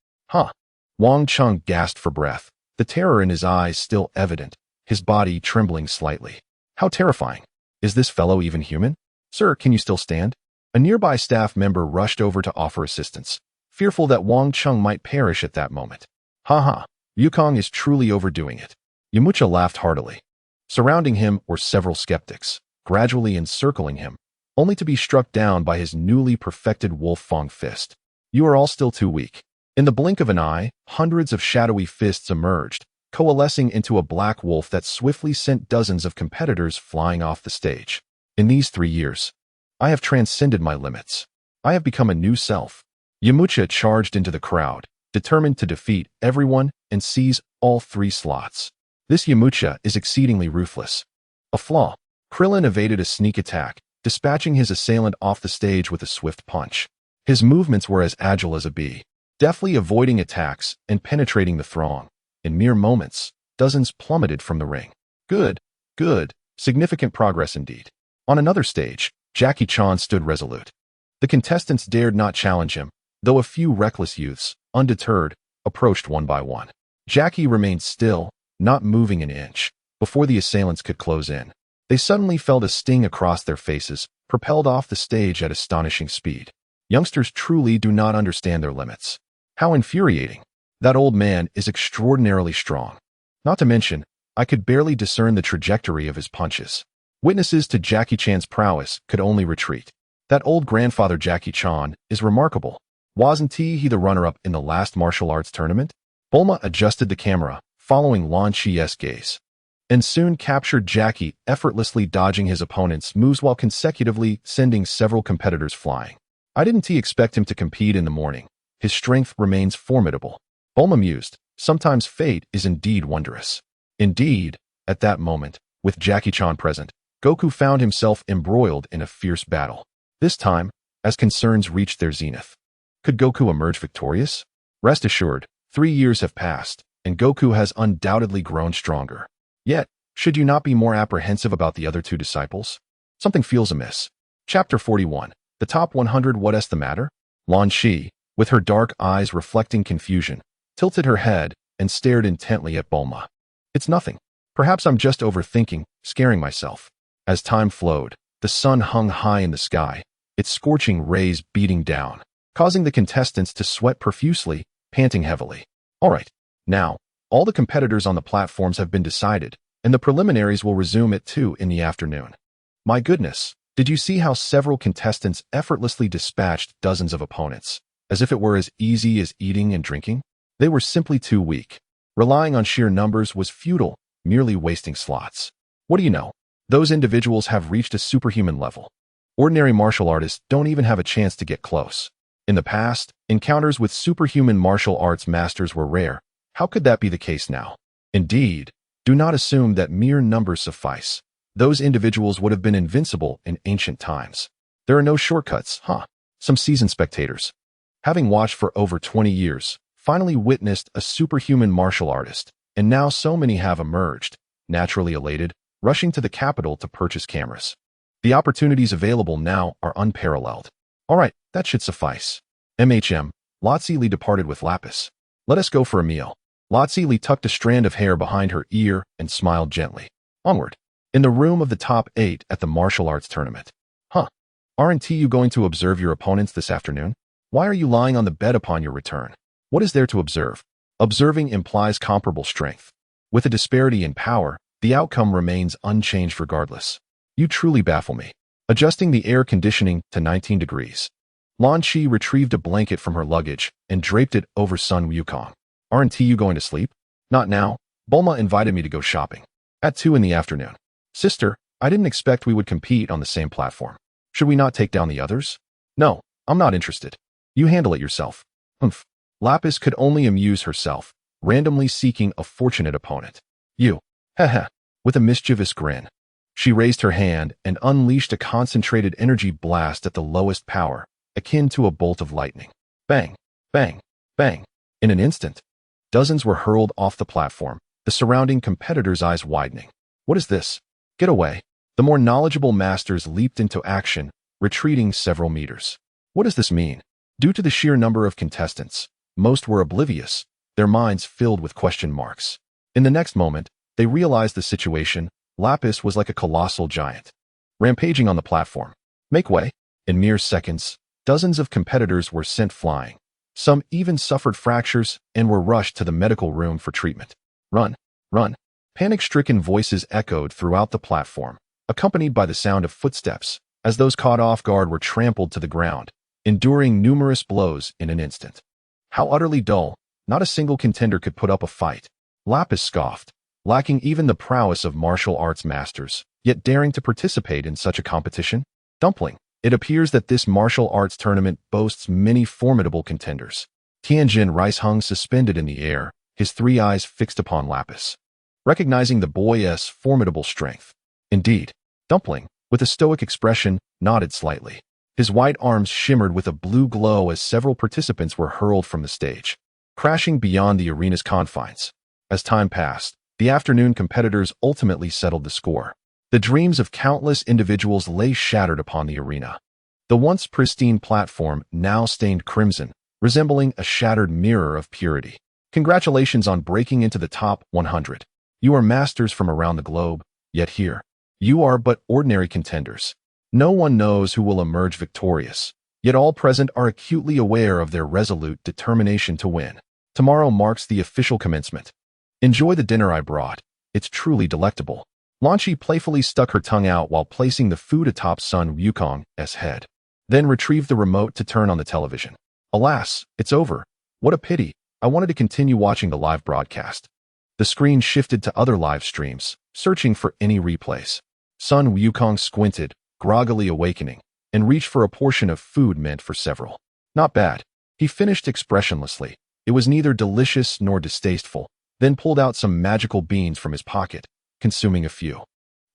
Speaker 1: Wang Chung gasped for breath, the terror in his eyes still evident, his body trembling slightly. How terrifying. Is this fellow even human? Sir, can you still stand? A nearby staff member rushed over to offer assistance, fearful that Wang Chung might perish at that moment. Ha. Yukong is truly overdoing it. Yamcha laughed heartily. Surrounding him were several skeptics, gradually encircling him, only to be struck down by his newly perfected Wolf Fang fist. You are all still too weak. In the blink of an eye, hundreds of shadowy fists emerged, coalescing into a black wolf that swiftly sent dozens of competitors flying off the stage. In these 3 years, I have transcended my limits. I have become a new self. Yamcha charged into the crowd, determined to defeat everyone and seize all 3 slots. This Yamcha is exceedingly ruthless. A flaw. Clillin evaded a sneak attack, dispatching his assailant off the stage with a swift punch. His movements were as agile as a bee, deftly avoiding attacks and penetrating the throng. In mere moments, dozens plummeted from the ring. Good. Significant progress indeed. On another stage, Jackie Chan stood resolute. The contestants dared not challenge him, though a few reckless youths, undeterred, approached one by one. Jackie remained still, not moving an inch, before the assailants could close in. They suddenly felt a sting across their faces, propelled off the stage at astonishing speed. Youngsters truly do not understand their limits. How infuriating. That old man is extraordinarily strong. Not to mention, I could barely discern the trajectory of his punches. Witnesses to Jackie Chan's prowess could only retreat. That old grandfather Jackie Chan is remarkable. Wasn't he the runner-up in the last martial arts tournament? Bulma adjusted the camera, following Lan Chi's gaze, and soon captured Jackie effortlessly dodging his opponent's moves while consecutively sending several competitors flying. I didn't expect him to compete in the morning. His strength remains formidable. Bulma mused, sometimes fate is indeed wondrous. Indeed, at that moment, with Jackie Chan present, Goku found himself embroiled in a fierce battle. This time, as concerns reached their zenith. Could Goku emerge victorious? Rest assured, 3 years have passed, and Goku has undoubtedly grown stronger. Yet, Should you not be more apprehensive about the other two disciples? Something feels amiss. Chapter 41. The top 100. What's the matter? Lan Shi, with her dark eyes reflecting confusion, tilted her head and stared intently at Bulma. It's nothing. Perhaps I'm just overthinking, scaring myself. As time flowed, the sun hung high in the sky, its scorching rays beating down, causing the contestants to sweat profusely, panting heavily. All right, now, all the competitors on the platforms have been decided, and the preliminaries will resume at 2 in the afternoon. My goodness, did you see how several contestants effortlessly dispatched dozens of opponents, as if it were as easy as eating and drinking? They were simply too weak. Relying on sheer numbers was futile, merely wasting slots. What do you know? Those individuals have reached a superhuman level. Ordinary martial artists don't even have a chance to get close. In the past, encounters with superhuman martial arts masters were rare. How could that be the case now? Indeed, do not assume that mere numbers suffice. Those individuals would have been invincible in ancient times. There are no shortcuts, huh? Some seasoned spectators, having watched for over 20 years, finally witnessed a superhuman martial artist, and now so many have emerged, naturally elated, rushing to the capital to purchase cameras. The opportunities available now are unparalleled. All right, that should suffice. Latsili departed with Lapis. Let us go for a meal. Latsili tucked a strand of hair behind her ear and smiled gently. Onward. In the room of the top 8 at the martial arts tournament. Huh. Aren't you going to observe your opponents this afternoon? Why are you lying on the bed upon your return? What is there to observe? Observing implies comparable strength. With a disparity in power, the outcome remains unchanged regardless. You truly baffle me. Adjusting the air conditioning to 19 degrees. Lan Shi retrieved a blanket from her luggage and draped it over Sun Wukong. Aren't you going to sleep? Not now. Bulma invited me to go shopping. At 2 in the afternoon. Sister, I didn't expect we would compete on the same platform. Should we not take down the others? No, I'm not interested. You handle it yourself. Humph. Lapis could only amuse herself, randomly seeking a fortunate opponent. You. Heh. With a mischievous grin. She raised her hand and unleashed a concentrated energy blast at the lowest power, akin to a bolt of lightning. Bang, bang, bang. In an instant, dozens were hurled off the platform, the surrounding competitors' eyes widening. What is this? Get away. The more knowledgeable masters leaped into action, retreating several meters. What does this mean? Due to the sheer number of contestants, most were oblivious, their minds filled with question marks. In the next moment, they realized the situation. Lapis was like a colossal giant, rampaging on the platform. Make way. In mere seconds, dozens of competitors were sent flying. Some even suffered fractures and were rushed to the medical room for treatment. Run, run. Panic-stricken voices echoed throughout the platform, accompanied by the sound of footsteps, as those caught off guard were trampled to the ground, enduring numerous blows in an instant. How utterly dull. Not a single contender could put up a fight. Lapis scoffed, lacking even the prowess of martial arts masters, yet daring to participate in such a competition? Dumpling. It appears that this martial arts tournament boasts many formidable contenders. Tianjin Rice hung suspended in the air, his 3 eyes fixed upon Lapis, recognizing the boy's formidable strength. Indeed, Dumpling, with a stoic expression, nodded slightly. His white arms shimmered with a blue glow as several participants were hurled from the stage, crashing beyond the arena's confines. As time passed, the afternoon competitors ultimately settled the score. The dreams of countless individuals lay shattered upon the arena. The once pristine platform now stained crimson, resembling a shattered mirror of purity. Congratulations on breaking into the top 100. You are masters from around the globe, yet here, you are but ordinary contenders. No one knows who will emerge victorious, yet all present are acutely aware of their resolute determination to win. Tomorrow marks the official commencement. Enjoy the dinner I brought. It's truly delectable. Lan Shi playfully stuck her tongue out while placing the food atop Sun Wukong's head, then retrieved the remote to turn on the television. Alas, it's over. What a pity. I wanted to continue watching the live broadcast. The screen shifted to other live streams, searching for any replays. Sun Wukong squinted, groggily awakening, and reached for a portion of food meant for several. Not bad. He finished expressionlessly. It was neither delicious nor distasteful, then pulled out some magical beans from his pocket, consuming a few.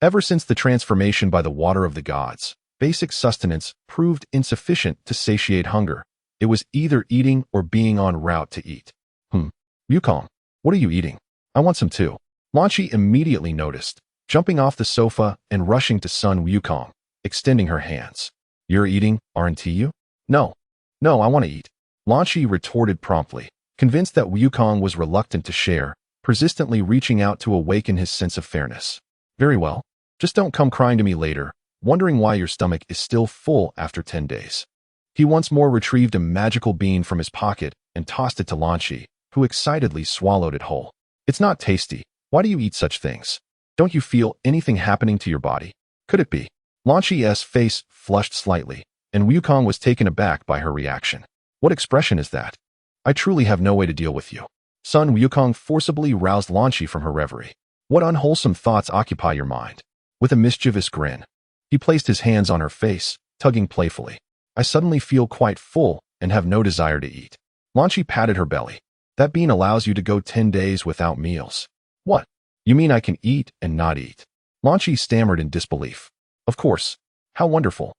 Speaker 1: Ever since the transformation by the water of the gods, basic sustenance proved insufficient to satiate hunger. It was either eating or being en route to eat. Wukong, what are you eating? I want some too. Lan Shi immediately noticed, jumping off the sofa and rushing to Sun Wukong, extending her hands. You're eating, aren't you? No. No, I want to eat. Lan Shi retorted promptly, convinced that Wukong was reluctant to share, persistently reaching out to awaken his sense of fairness. Very well. Just don't come crying to me later, wondering why your stomach is still full after 10 days. He once more retrieved a magical bean from his pocket and tossed it to Lan Shi, who excitedly swallowed it whole. It's not tasty. Why do you eat such things? Don't you feel anything happening to your body? Could it be? Lan Shi's face flushed slightly, and Wukong was taken aback by her reaction. What expression is that? I truly have no way to deal with you. Sun Wukong forcibly roused Lan Shi from her reverie. What unwholesome thoughts occupy your mind? With a mischievous grin, he placed his hands on her face, tugging playfully. I suddenly feel quite full and have no desire to eat. Lan Shi patted her belly. That bean allows you to go 10 days without meals. What? You mean I can eat and not eat? Lan Shi stammered in disbelief. Of course. How wonderful.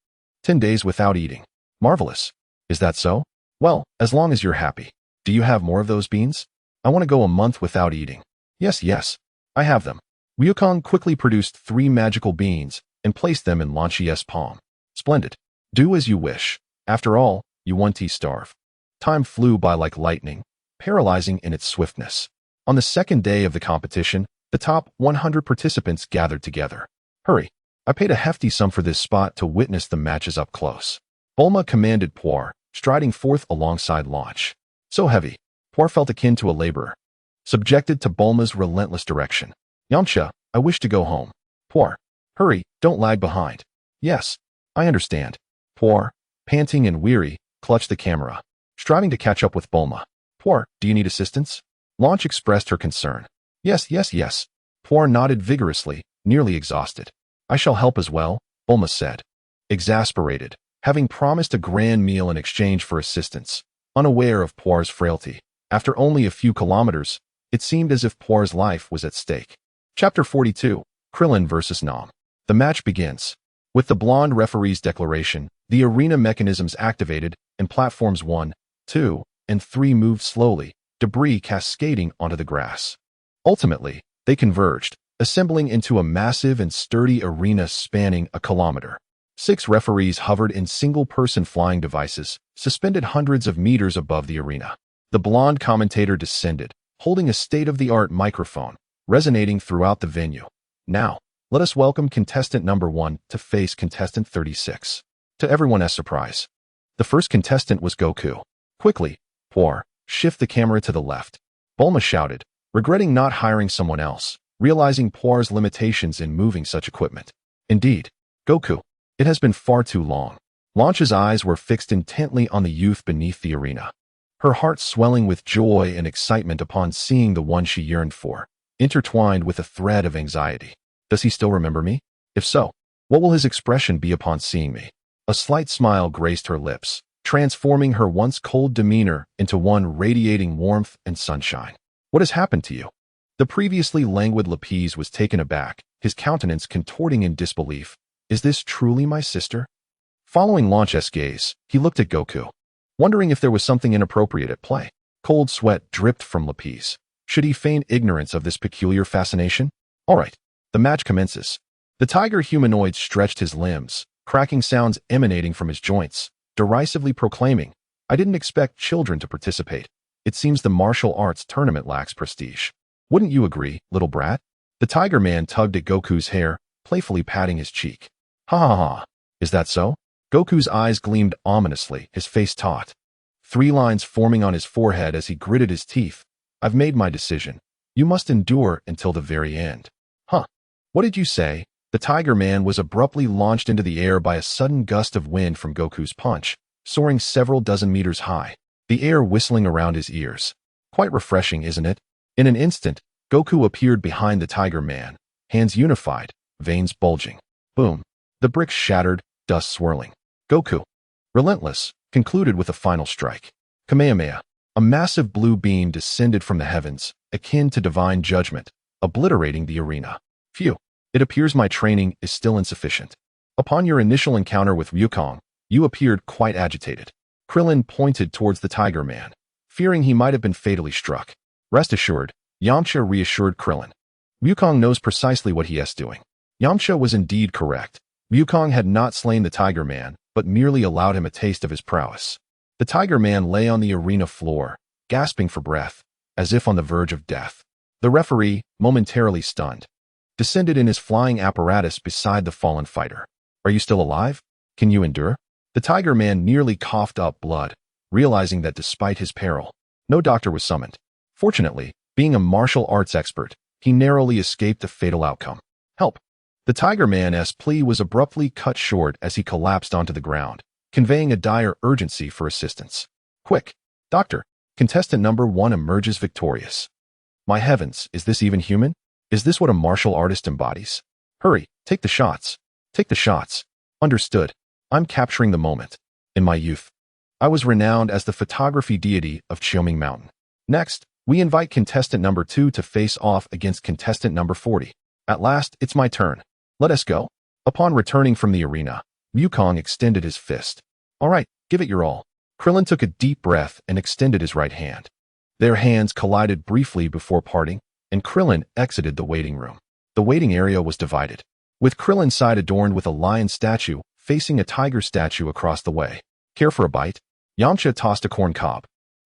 Speaker 1: 10 days without eating. Marvelous. Is that so? Well, as long as you're happy. Do you have more of those beans? I want to go a month without eating. Yes. I have them. Wukong quickly produced 3 magical beans and placed them in Lan Shi's palm. Splendid. Do as you wish. After all, you won't starve. Time flew by like lightning, paralyzing in its swiftness. On the second day of the competition, the top 100 participants gathered together. Hurry. I paid a hefty sum for this spot to witness the matches up close. Bulma commanded Poir, striding forth alongside Launch. So heavy, Poir felt akin to a laborer, subjected to Bulma's relentless direction. Yamcha, I wish to go home. Poir, hurry, don't lag behind. Yes, I understand. Poir, panting and weary, clutched the camera, striving to catch up with Bulma. Poir, do you need assistance? Launch expressed her concern. Yes. Poir nodded vigorously, nearly exhausted. I shall help as well, Bulma said. Exasperated, having promised a grand meal in exchange for assistance, unaware of Poir's frailty, after only a few kilometers, it seemed as if Poir's life was at stake. Chapter 42, Krillin vs. Nam. The match begins. With the blonde referee's declaration, the arena mechanisms activated, and platforms 1, 2, and 3 moved slowly, debris cascading onto the grass. Ultimately, they converged, assembling into a massive and sturdy arena spanning a kilometer. 6 referees hovered in single-person flying devices, suspended hundreds of meters above the arena. The blonde commentator descended, holding a state-of-the-art microphone, resonating throughout the venue. Now, let us welcome contestant number 1 to face contestant 36. To everyone's surprise, the first contestant was Goku. Quickly, Poir, shift the camera to the left. Bulma shouted, regretting not hiring someone else, realizing Poir's limitations in moving such equipment. Indeed, Goku, it has been far too long. Launch's eyes were fixed intently on the youth beneath the arena, her heart swelling with joy and excitement upon seeing the one she yearned for, intertwined with a thread of anxiety. Does he still remember me? If so, what will his expression be upon seeing me? A slight smile graced her lips, transforming her once cold demeanor into one radiating warmth and sunshine. What has happened to you? The previously languid Lapis was taken aback, his countenance contorting in disbelief. Is this truly my sister? Following Launch's gaze, he looked at Goku, wondering if there was something inappropriate at play. Cold sweat dripped from Lapis. Should he feign ignorance of this peculiar fascination? All right, the match commences. The tiger humanoid stretched his limbs, cracking sounds emanating from his joints, derisively proclaiming, I didn't expect children to participate. It seems the martial arts tournament lacks prestige. Wouldn't you agree, little brat? The tiger man tugged at Goku's hair, playfully patting his cheek. Ha. Is that so? Goku's eyes gleamed ominously, his face taut. 3 lines forming on his forehead as he gritted his teeth. I've made my decision. You must endure until the very end. Huh. What did you say? The tiger man was abruptly launched into the air by a sudden gust of wind from Goku's punch, soaring several dozen meters high, the air whistling around his ears. Quite refreshing, isn't it? In an instant, Goku appeared behind the tiger man, hands unified, veins bulging. Boom. The bricks shattered, dust swirling. Goku, relentless, concluded with a final strike. Kamehameha. A massive blue beam descended from the heavens, akin to divine judgment, obliterating the arena. Phew. It appears my training is still insufficient. Upon your initial encounter with Wukong, you appeared quite agitated. Krillin pointed towards the tiger man, fearing he might have been fatally struck. Rest assured, Yamcha reassured Krillin. Wukong knows precisely what he is doing. Yamcha was indeed correct. Wukong had not slain the Tiger Man, but merely allowed him a taste of his prowess. The Tiger Man lay on the arena floor, gasping for breath, as if on the verge of death. The referee, momentarily stunned, descended in his flying apparatus beside the fallen fighter. Are you still alive? Can you endure? The Tiger Man nearly coughed up blood, realizing that despite his peril, no doctor was summoned. Fortunately, being a martial arts expert, he narrowly escaped the fatal outcome. Help! The Tiger Man's plea was abruptly cut short as he collapsed onto the ground, conveying a dire urgency for assistance. Quick! Doctor! Contestant number 1 emerges victorious. My heavens, is this even human? Is this what a martial artist embodies? Hurry, take the shots. Take the shots. Understood. I'm capturing the moment. In my youth, I was renowned as the photography deity of Qiuming Mountain. Next, we invite contestant number 2 to face off against contestant number 40. At last, it's my turn. Let us go. Upon returning from the arena, Wukong extended his fist. All right, give it your all. Krillin took a deep breath and extended his right hand. Their hands collided briefly before parting, and Krillin exited the waiting room. The waiting area was divided, with Krillin's side adorned with a lion statue facing a tiger statue across the way. Care for a bite? Yamcha tossed a corn cob,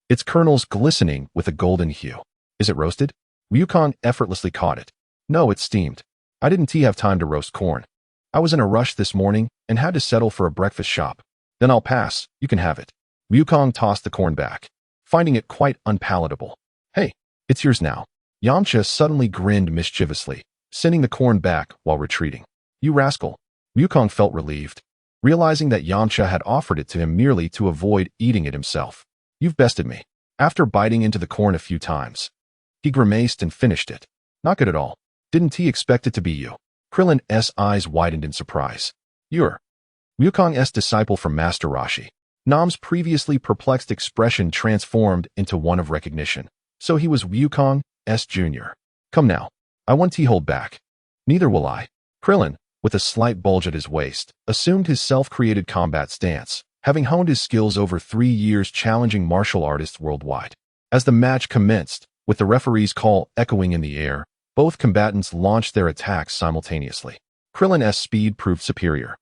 Speaker 1: its kernels glistening with a golden hue. Is it roasted? Wukong effortlessly caught it. No, it's steamed. I didn't have time to roast corn. I was in a rush this morning and had to settle for a breakfast shop. Then I'll pass. You can have it. Wukong tossed the corn back, finding it quite unpalatable. Hey, it's yours now. Yamcha suddenly grinned mischievously, sending the corn back while retreating. You rascal. Wukong felt relieved, realizing that Yamcha had offered it to him merely to avoid eating it himself. You've bested me. After biting into the corn a few times, he grimaced and finished it. Not good at all. Didn't he expect it to be you? Krillin's eyes widened in surprise. You're Wukong's disciple from Master Roshi. Nam's previously perplexed expression transformed into one of recognition. So he was Wukong's junior. Come now. I won't hold back. Neither will I. Krillin, with a slight bulge at his waist, assumed his self-created combat stance, having honed his skills over 3 years challenging martial artists worldwide. As the match commenced, with the referee's call echoing in the air, both combatants launched their attacks simultaneously. Krillin's speed proved superior,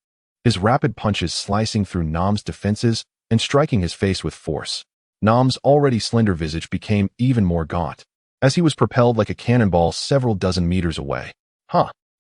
Speaker 1: his rapid punches slicing through Nam's defenses and striking his face with force. Nam's already slender visage became even more gaunt, as he was propelled like a cannonball several dozen meters away.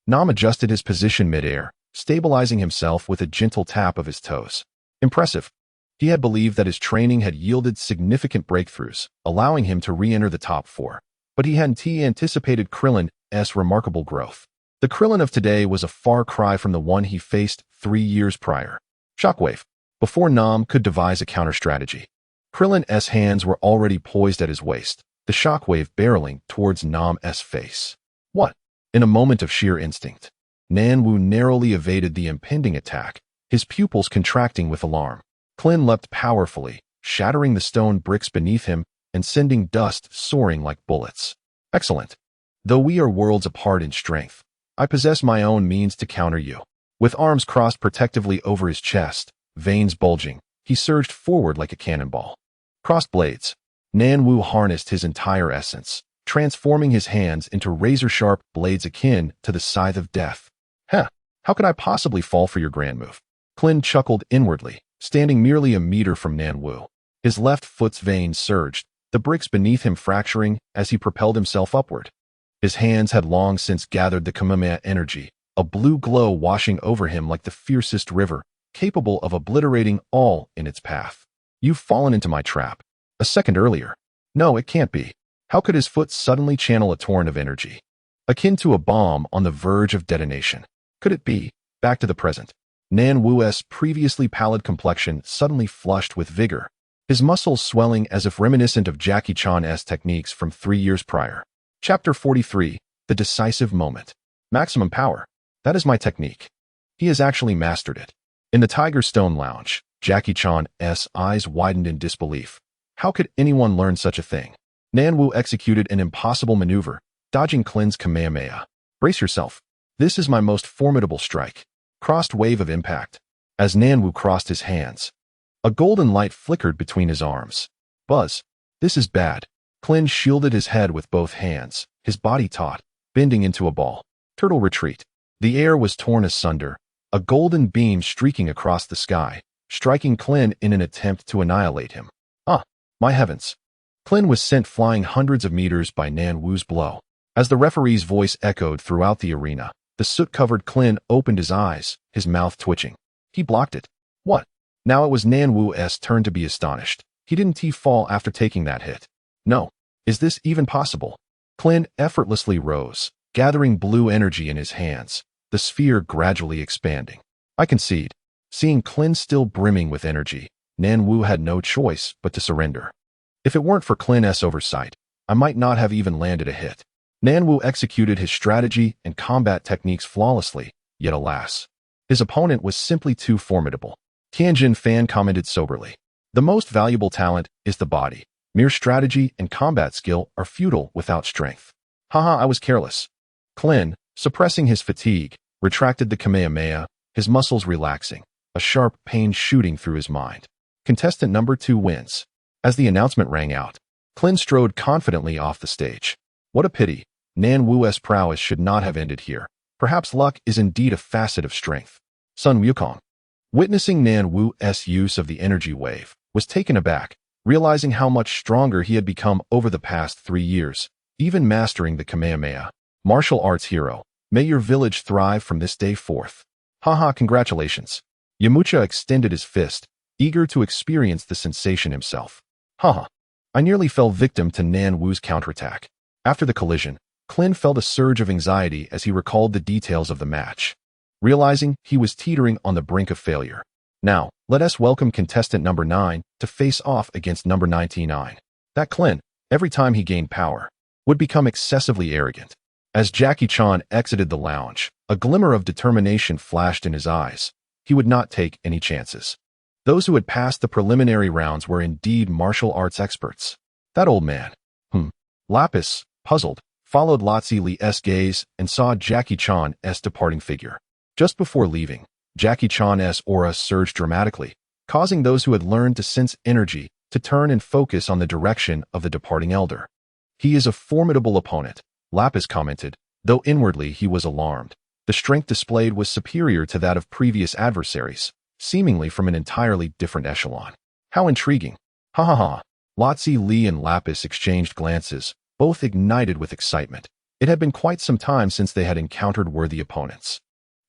Speaker 1: Nam adjusted his position mid-air, stabilizing himself with a gentle tap of his toes. Impressive. He had believed that his training had yielded significant breakthroughs, allowing him to re-enter the top 4. But he hadn't anticipated Krillin's remarkable growth. The Krillin of today was a far cry from the one he faced 3 years prior. Shockwave. Before Nam could devise a counter-strategy, Krillin's hands were already poised at his waist, the shockwave barreling towards Nam's face. What? In a moment of sheer instinct, Nanwu narrowly evaded the impending attack, his pupils contracting with alarm. Clillin leapt powerfully, shattering the stone bricks beneath him and sending dust soaring like bullets. Excellent. Though we are worlds apart in strength, I possess my own means to counter you. With arms crossed protectively over his chest, veins bulging, he surged forward like a cannonball. Crossed blades. Nanwu harnessed his entire essence, transforming his hands into razor-sharp blades akin to the scythe of death. How could I possibly fall for your grand move? Clillin chuckled inwardly, standing merely a meter from Nanwu. His left foot's veins surged, the bricks beneath him fracturing as he propelled himself upward. His hands had long since gathered the Kamehameha energy, a blue glow washing over him like the fiercest river, capable of obliterating all in its path. You've fallen into my trap. A second earlier. No, it can't be. How could his foot suddenly channel a torrent of energy, akin to a bomb on the verge of detonation? Could it be? Back to the present. Nanwu's previously pallid complexion suddenly flushed with vigor, his muscles swelling as if reminiscent of Jackie Chan's techniques from 3 years prior. Chapter 43, The Decisive Moment. Maximum power. That is my technique. He has actually mastered it. In the Tiger Stone Lounge, Jackie Chan's eyes widened in disbelief. How could anyone learn such a thing? Nanwu executed an impossible maneuver, dodging Krillin's Kamehameha. Brace yourself. This is my most formidable strike. Crossed wave of impact. As Nanwu crossed his hands, a golden light flickered between his arms. Buzz. This is bad. Clillin shielded his head with both hands, his body taut, bending into a ball. Turtle retreat. The air was torn asunder, a golden beam streaking across the sky, striking Clillin in an attempt to annihilate him. Ah, my heavens. Clillin was sent flying hundreds of meters by Nan Wu's blow. As the referee's voice echoed throughout the arena, the soot-covered Clillin opened his eyes, his mouth twitching. He blocked it. What? Now it was Nan Wu's turn to be astonished. He didn't fall after taking that hit. No. Is this even possible? Clillin effortlessly rose, gathering blue energy in his hands, the sphere gradually expanding. I concede. Seeing Clillin still brimming with energy, Nan Wu had no choice but to surrender. If it weren't for Clill's oversight, I might not have even landed a hit. Nan Wu executed his strategy and combat techniques flawlessly, yet alas, his opponent was simply too formidable. Tianjin Fan commented soberly. The most valuable talent is the body. Mere strategy and combat skill are futile without strength. Haha, I was careless. Clillin, suppressing his fatigue, retracted the Kamehameha, his muscles relaxing, a sharp pain shooting through his mind. Contestant number 2 wins. As the announcement rang out, Clillin strode confidently off the stage. What a pity. Nan Wu's prowess should not have ended here. Perhaps luck is indeed a facet of strength. Sun Wukong, witnessing Nan Wu's use of the energy wave, was taken aback, realizing how much stronger he had become over the past 3 years, even mastering the Kamehameha. Martial arts hero, may your village thrive from this day forth. Haha, congratulations. Yamcha extended his fist, eager to experience the sensation himself. Haha. I nearly fell victim to Nan Wu's counterattack. After the collision, Clillin felt a surge of anxiety as he recalled the details of the match, realizing he was teetering on the brink of failure. Now, let us welcome contestant number 9 to face off against number 99. That Clillin, every time he gained power, would become excessively arrogant. As Jackie Chan exited the lounge, a glimmer of determination flashed in his eyes. He would not take any chances. Those who had passed the preliminary rounds were indeed martial arts experts. That old man. Lapis, puzzled, followed Lotzi Li's gaze and saw Jackie Chan's departing figure. Just before leaving, Jackie Chan's aura surged dramatically, causing those who had learned to sense energy to turn and focus on the direction of the departing elder. He is a formidable opponent, Lapis commented, though inwardly he was alarmed. The strength displayed was superior to that of previous adversaries, seemingly from an entirely different echelon. How intriguing. Ha ha ha. Lotzi Li and Lapis exchanged glances, both ignited with excitement. It had been quite some time since they had encountered worthy opponents.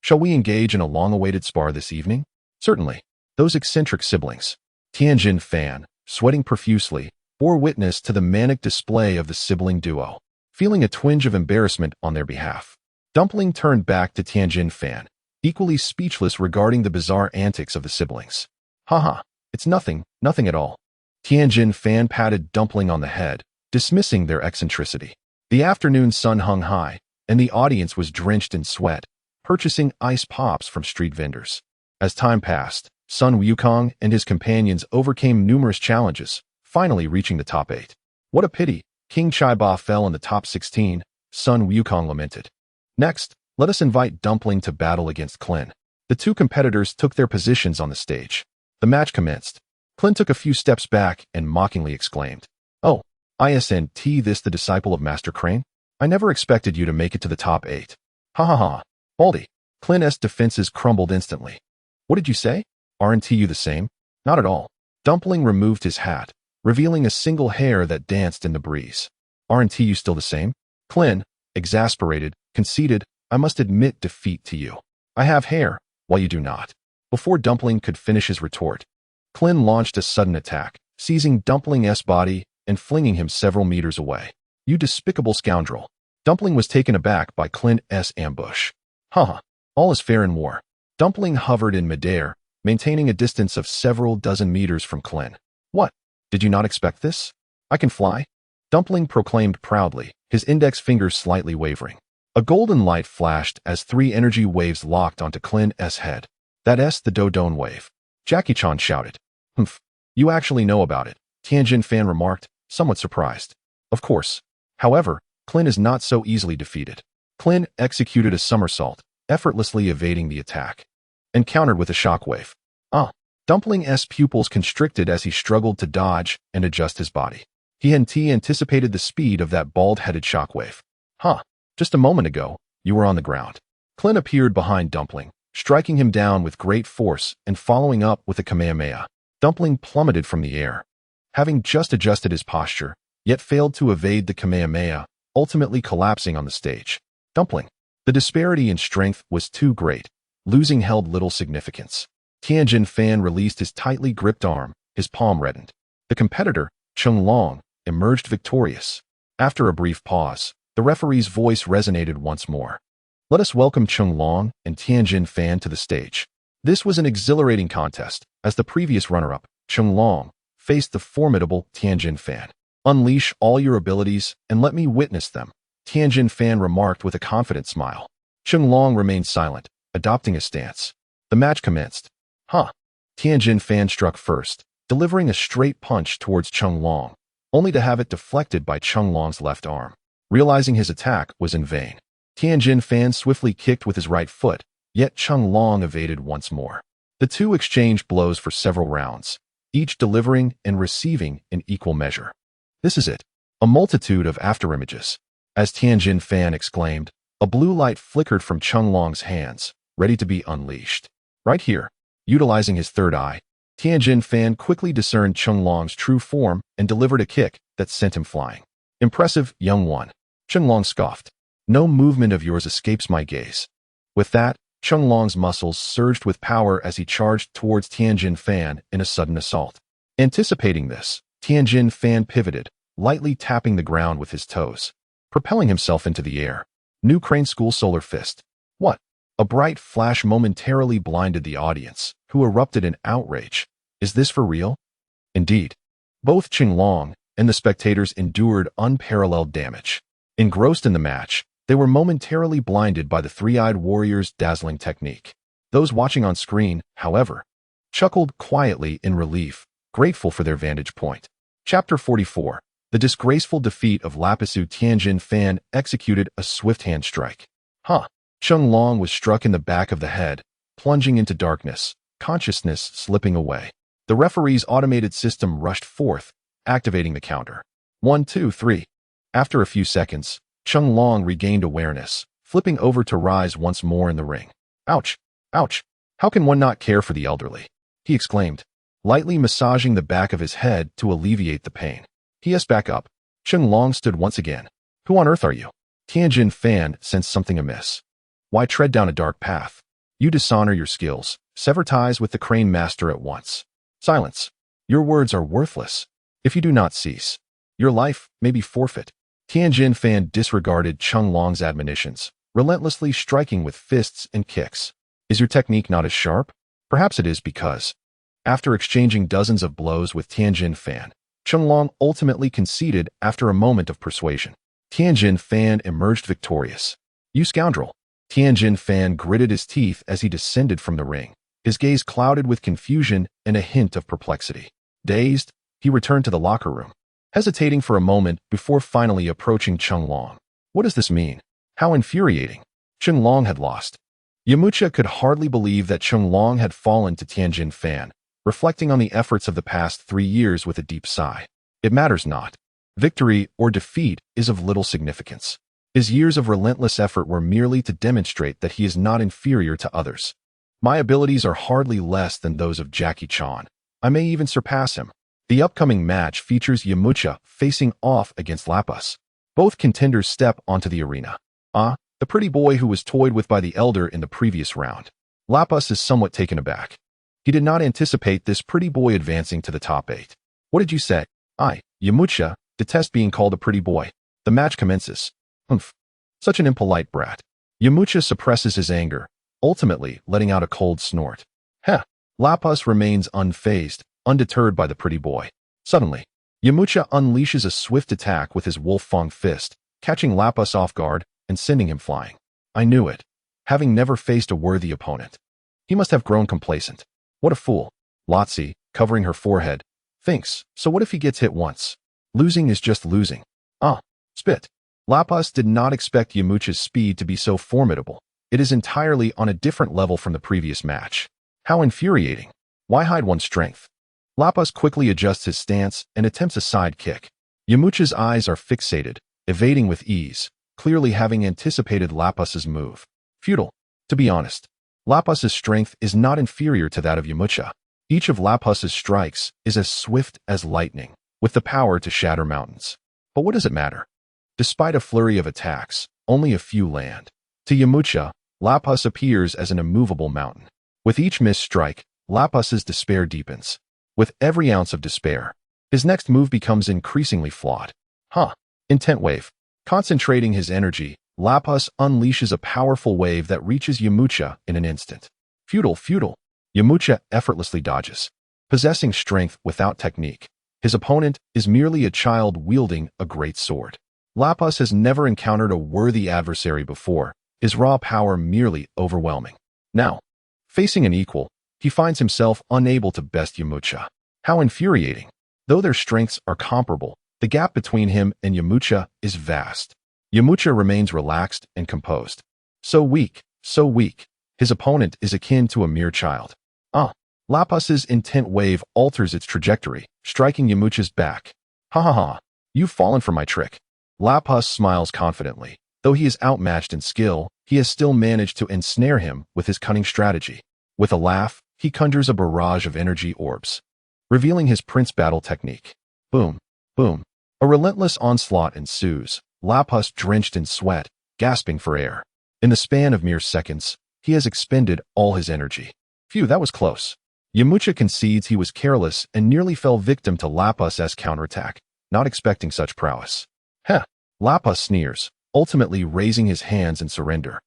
Speaker 1: Shall we engage in a long-awaited spar this evening? Certainly. Those eccentric siblings, Tianjin Fan, sweating profusely, bore witness to the manic display of the sibling duo, feeling a twinge of embarrassment on their behalf. Dumpling turned back to Tianjin Fan, equally speechless regarding the bizarre antics of the siblings. Haha, it's nothing at all. Tianjin Fan patted Dumpling on the head, dismissing their eccentricity. The afternoon sun hung high, and the audience was drenched in sweat, purchasing ice pops from street vendors. As time passed, Sun Wukong and his companions overcame numerous challenges, finally reaching the top 8. What a pity, King Chaiba fell in the top 16, Sun Wukong lamented. Next, let us invite Dumpling to battle against Clillin. The two competitors took their positions on the stage. The match commenced. Clillin took a few steps back and mockingly exclaimed, "Oh, isn't this the disciple of Master Crane? I never expected you to make it to the top 8. Ha ha ha. Baldy." Clill's defenses crumbled instantly. What did you say? Aren't you the same? Not at all. Dumpling removed his hat, revealing a single hair that danced in the breeze. Aren't you still the same? Clillin, exasperated, conceded, I must admit defeat to you. I have hair, while you do not. Before Dumpling could finish his retort, Clillin launched a sudden attack, seizing Dumpling's body and flinging him several meters away. You despicable scoundrel. Dumpling was taken aback by Clill's ambush. Haha, all is fair in war. Dumpling hovered in midair, maintaining a distance of several dozen meters from Clillin. What? Did you not expect this? I can fly? Dumpling proclaimed proudly, his index finger slightly wavering. A golden light flashed as 3 energy waves locked onto Clill's head. That's the Dodon wave. Jackie Chan shouted. Humph, you actually know about it, Tianjin Fan remarked, somewhat surprised. Of course. However, Clillin is not so easily defeated. Clillin executed a somersault, effortlessly evading the attack, and countered with a shockwave. Dumpling's pupils constricted as he struggled to dodge and adjust his body. He anticipated the speed of that bald-headed shockwave. Just a moment ago, you were on the ground. Clillin appeared behind Dumpling, striking him down with great force and following up with a Kamehameha. Dumpling plummeted from the air, having just adjusted his posture, yet failed to evade the Kamehameha, ultimately collapsing on the stage. Dumpling. The disparity in strength was too great. Losing held little significance. Tianjin Fan released his tightly gripped arm, his palm reddened. The competitor, Chung Long, emerged victorious. After a brief pause, the referee's voice resonated once more. Let us welcome Chung Long and Tianjin Fan to the stage. This was an exhilarating contest, as the previous runner-up, Chung Long, faced the formidable Tianjin Fan. Unleash all your abilities and let me witness them, Tianjin Fan remarked with a confident smile. Chung Long remained silent, adopting a stance. The match commenced. Tianjin Fan struck first, delivering a straight punch towards Chung Long, only to have it deflected by Chung Long's left arm. Realizing his attack was in vain, Tianjin Fan swiftly kicked with his right foot, yet Chung Long evaded once more. The two exchanged blows for several rounds, each delivering and receiving in equal measure. This is it. A multitude of afterimages. As Tianjin Fan exclaimed, a blue light flickered from Chung Long's hands, ready to be unleashed. Right here, utilizing his third eye, Tianjin Fan quickly discerned Chung Long's true form and delivered a kick that sent him flying. Impressive, young one. Chung Long scoffed. No movement of yours escapes my gaze. With that, Chung Long's muscles surged with power as he charged towards Tianjin Fan in a sudden assault. Anticipating this, Tianjin Fan pivoted, lightly tapping the ground with his toes, propelling himself into the air. New Crane School Solar Fist. What? A bright flash momentarily blinded the audience, who erupted in outrage. Is this for real? Indeed. Both Chung Long and the spectators endured unparalleled damage. Engrossed in the match, they were momentarily blinded by the three-eyed warrior's dazzling technique. Those watching on screen, however, chuckled quietly in relief, grateful for their vantage point. Chapter 44. The disgraceful defeat of Lapisu. Tianjin Fan executed a swift hand strike. Chung Long was struck in the back of the head, plunging into darkness, consciousness slipping away. The referee's automated system rushed forth, activating the counter. 1, 2, 3. After a few seconds, Chung Long regained awareness, flipping over to rise once more in the ring. Ouch! Ouch! How can one not care for the elderly? He exclaimed, lightly massaging the back of his head to alleviate the pain. P.S. Back up. Chung Long stood once again. Who on earth are you? Tianjin Fan sensed something amiss. Why tread down a dark path? You dishonor your skills. Sever ties with the Crane Master at once. Silence. Your words are worthless. If you do not cease, your life may be forfeit. Tianjin Fan disregarded Chung Long's admonitions, relentlessly striking with fists and kicks. Is your technique not as sharp? Perhaps it is because, after exchanging dozens of blows with Tianjin Fan, Chung Long ultimately conceded after a moment of persuasion. Tianjin Fan emerged victorious. You scoundrel! Tianjin Fan gritted his teeth as he descended from the ring, his gaze clouded with confusion and a hint of perplexity. Dazed, he returned to the locker room, hesitating for a moment before finally approaching Chung Long. What does this mean? How infuriating! Chung Long had lost. Yamcha could hardly believe that Chung Long had fallen to Tianjin Fan, reflecting on the efforts of the past 3 years with a deep sigh. It matters not. Victory or defeat is of little significance. His years of relentless effort were merely to demonstrate that he is not inferior to others. My abilities are hardly less than those of Jackie Chan. I may even surpass him. The upcoming match features Yamcha facing off against Lapus. Both contenders step onto the arena. The pretty boy who was toyed with by the elder in the previous round. Lapus is somewhat taken aback. He did not anticipate this pretty boy advancing to the top 8. What did you say? Yamcha, detest being called a pretty boy. The match commences. Such an impolite brat. Yamcha suppresses his anger, ultimately letting out a cold snort. Lapus remains unfazed, undeterred by the pretty boy. Suddenly, Yamcha unleashes a swift attack with his Wolf Fang fist, catching Lapus off guard and sending him flying. I knew it. Having never faced a worthy opponent, he must have grown complacent. What a fool. Lotzi, covering her forehead, thinks, so what if he gets hit once? Losing is just losing. Spit. Lapus did not expect Yamcha's speed to be so formidable. It is entirely on a different level from the previous match. How infuriating. Why hide one's strength? Lapus quickly adjusts his stance and attempts a side kick. Yamcha's eyes are fixated, evading with ease, clearly having anticipated Lapus's move. Futile. To be honest, Lapus's strength is not inferior to that of Yamcha. Each of Lapus's strikes is as swift as lightning, with the power to shatter mountains. But what does it matter? Despite a flurry of attacks, only a few land. To Yamcha, Lapus appears as an immovable mountain. With each missed strike, Lapus's despair deepens. With every ounce of despair, his next move becomes increasingly flawed. Intent wave. Concentrating his energy, Lapus unleashes a powerful wave that reaches Yamcha in an instant. Futile. Yamcha effortlessly dodges. Possessing strength without technique, his opponent is merely a child wielding a great sword. Lapus has never encountered a worthy adversary before, his raw power merely overwhelming. Now, facing an equal, he finds himself unable to best Yamcha. How infuriating. Though their strengths are comparable, the gap between him and Yamcha is vast. Yamcha remains relaxed and composed. So weak. His opponent is akin to a mere child. Lapus's intent wave alters its trajectory, striking Yamcha's back. You've fallen for my trick. Lapus smiles confidently. Though he is outmatched in skill, he has still managed to ensnare him with his cunning strategy. With a laugh, he conjures a barrage of energy orbs, revealing his prince battle technique. Boom. A relentless onslaught ensues, Lapus drenched in sweat, gasping for air. In the span of mere seconds, he has expended all his energy. Phew, that was close. Yamcha concedes he was careless and nearly fell victim to Lapus's counterattack, not expecting such prowess. Lapus sneers, ultimately raising his hands in surrender.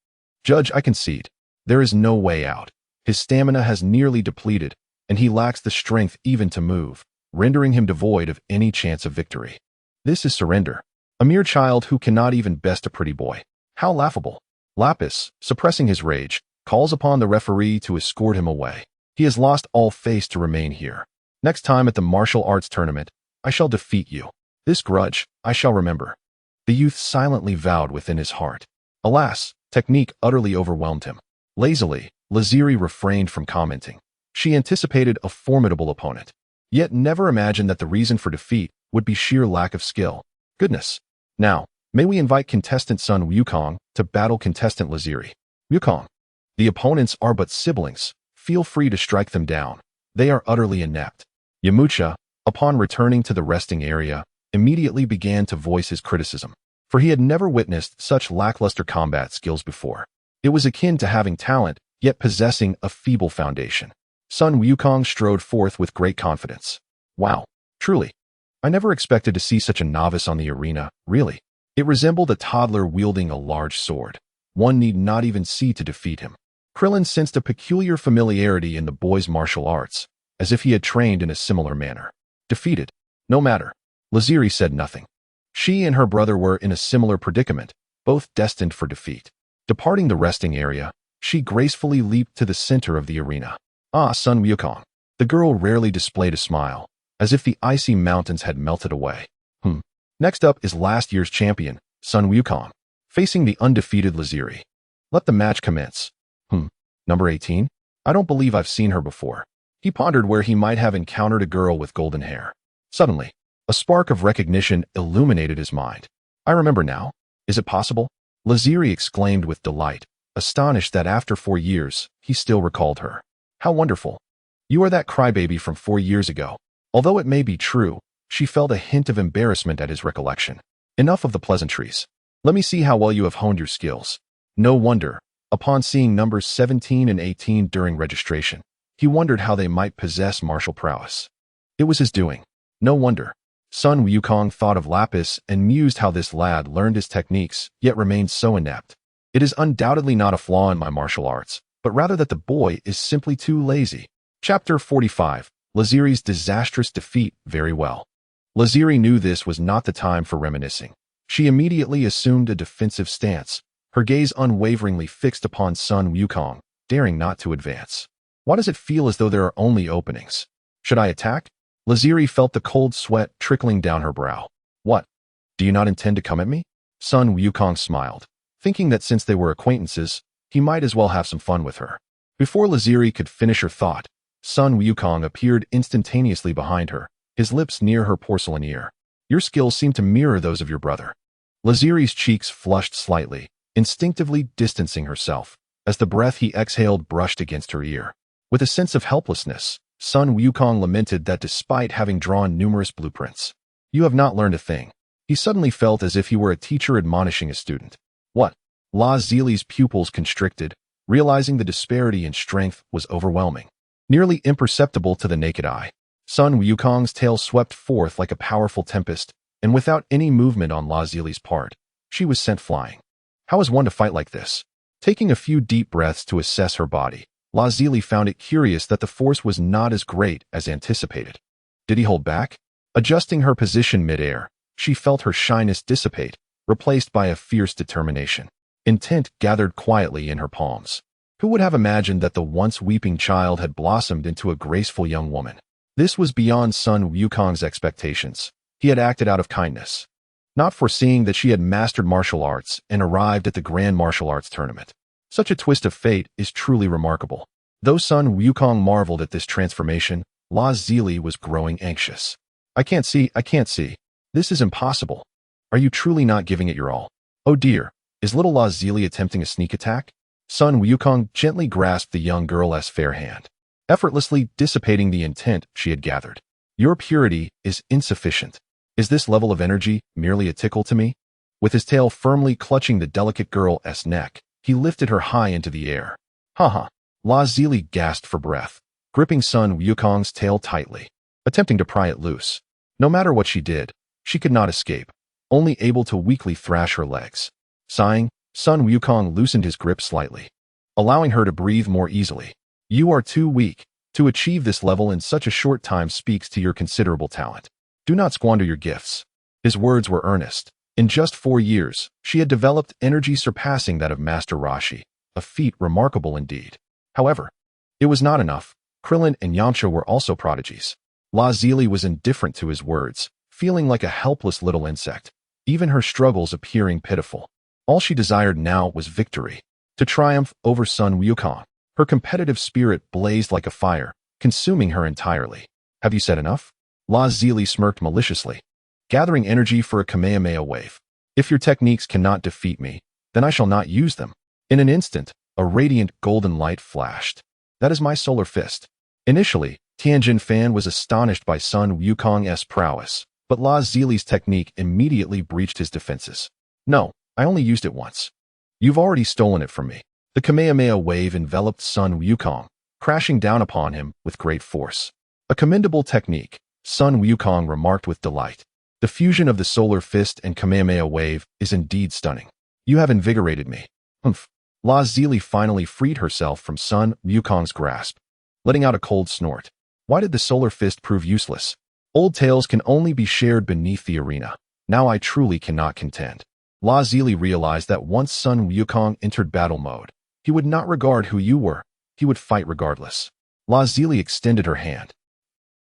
Speaker 1: Judge, I concede. There is no way out. His stamina has nearly depleted, and he lacks the strength even to move, rendering him devoid of any chance of victory. This is surrender. A mere child who cannot even best a pretty boy. How laughable. Lapus, suppressing his rage, calls upon the referee to escort him away. He has lost all face to remain here. Next time at the martial arts tournament, I shall defeat you. This grudge, I shall remember. The youth silently vowed within his heart. Alas, technique utterly overwhelmed him. Lazily, Laziri refrained from commenting. She anticipated a formidable opponent, yet never imagined that the reason for defeat would be sheer lack of skill. Goodness. Now, may we invite contestant Sun Wukong to battle contestant Laziri. Wukong. The opponents are but siblings. Feel free to strike them down. They are utterly inept. Yamcha, upon returning to the resting area, immediately began to voice his criticism, for he had never witnessed such lackluster combat skills before. It was akin to having talent, yet possessing a feeble foundation. Sun Wukong strode forth with great confidence. Wow, truly. I never expected to see such a novice on the arena, really. It resembled a toddler wielding a large sword. One need not even see to defeat him. Clillin sensed a peculiar familiarity in the boy's martial arts, as if he had trained in a similar manner. Defeated. No matter. Laziri said nothing. She and her brother were in a similar predicament, both destined for defeat. Departing the resting area, she gracefully leaped to the center of the arena. Sun Wukong. The girl rarely displayed a smile, as if the icy mountains had melted away. Next up is last year's champion, Sun Wukong, facing the undefeated Laziri. Let the match commence. Number 18? I don't believe I've seen her before. He pondered where he might have encountered a girl with golden hair. Suddenly, a spark of recognition illuminated his mind. I remember now. Is it possible? Laziri exclaimed with delight, astonished that after 4 years, he still recalled her. How wonderful. You are that crybaby from 4 years ago. Although it may be true, she felt a hint of embarrassment at his recollection. Enough of the pleasantries. Let me see how well you have honed your skills. No wonder, upon seeing numbers 17 and 18 during registration, he wondered how they might possess martial prowess. It was his doing. No wonder. Sun Wukong thought of Lapis and mused how this lad learned his techniques, yet remained so inept. It is undoubtedly not a flaw in my martial arts, but rather that the boy is simply too lazy. Chapter 45. Laziri's disastrous defeat. Very well. Laziri knew this was not the time for reminiscing. She immediately assumed a defensive stance, her gaze unwaveringly fixed upon Sun Wukong, daring not to advance. Why does it feel as though there are only openings? Should I attack? Laziri felt the cold sweat trickling down her brow. What? Do you not intend to come at me? Sun Wukong smiled, thinking that since they were acquaintances, he might as well have some fun with her. Before Laziri could finish her thought, Sun Wukong appeared instantaneously behind her, his lips near her porcelain ear. Your skills seem to mirror those of your brother. Laziri's cheeks flushed slightly, instinctively distancing herself, as the breath he exhaled brushed against her ear. With a sense of helplessness, Sun Wukong lamented that despite having drawn numerous blueprints, you have not learned a thing. He suddenly felt as if he were a teacher admonishing a student. What? Lazili's pupils constricted, realizing the disparity in strength was overwhelming. Nearly imperceptible to the naked eye, Sun Wukong's tail swept forth like a powerful tempest, and without any movement on Lazili's part, she was sent flying. How is one to fight like this? Taking a few deep breaths to assess her body, Lazili found it curious that the force was not as great as anticipated. Did he hold back? Adjusting her position mid-air, she felt her shyness dissipate, replaced by a fierce determination. Intent gathered quietly in her palms. Who would have imagined that the once weeping child had blossomed into a graceful young woman? This was beyond Sun Wukong's expectations. He had acted out of kindness, not foreseeing that she had mastered martial arts and arrived at the Grand Martial Arts Tournament. Such a twist of fate is truly remarkable. Though Sun Wukong marveled at this transformation, Lazili was growing anxious. I can't see. This is impossible. Are you truly not giving it your all? Oh dear, is little Lazili attempting a sneak attack? Sun Wukong gently grasped the young girl's fair hand, effortlessly dissipating the intent she had gathered. Your purity is insufficient. Is this level of energy merely a tickle to me? With his tail firmly clutching the delicate girl's neck, he lifted her high into the air. Haha. Lazili gasped for breath, gripping Sun Wukong's tail tightly, attempting to pry it loose. No matter what she did, she could not escape, only able to weakly thrash her legs. Sighing, Sun Wukong loosened his grip slightly, allowing her to breathe more easily. You are too weak. To achieve this level in such a short time speaks to your considerable talent. Do not squander your gifts. His words were earnest. In just 4 years, she had developed energy surpassing that of Master Roshi, a feat remarkable indeed. However, it was not enough. Clillin and Yamcha were also prodigies. Lazili was indifferent to his words, feeling like a helpless little insect, even her struggles appearing pitiful. All she desired now was victory, to triumph over Sun Wukong. Her competitive spirit blazed like a fire, consuming her entirely. Have you said enough? Lazili smirked maliciously, gathering energy for a Kamehameha wave. If your techniques cannot defeat me, then I shall not use them. In an instant, a radiant golden light flashed. That is my solar fist. Initially, Tianjin Fan was astonished by Sun Wukong's prowess, but Lazili's technique immediately breached his defenses. No, I only used it once. You've already stolen it from me. The Kamehameha wave enveloped Sun Wukong, crashing down upon him with great force. A commendable technique, Sun Wukong remarked with delight. The fusion of the solar fist and Kamehameha wave is indeed stunning. You have invigorated me. Humph. Lazili finally freed herself from Sun Wukong's grasp, letting out a cold snort. Why did the solar fist prove useless? Old tales can only be shared beneath the arena. Now I truly cannot contend. Lazili realized that once Sun Wukong entered battle mode, he would not regard who you were. He would fight regardless. Lazili extended her hand.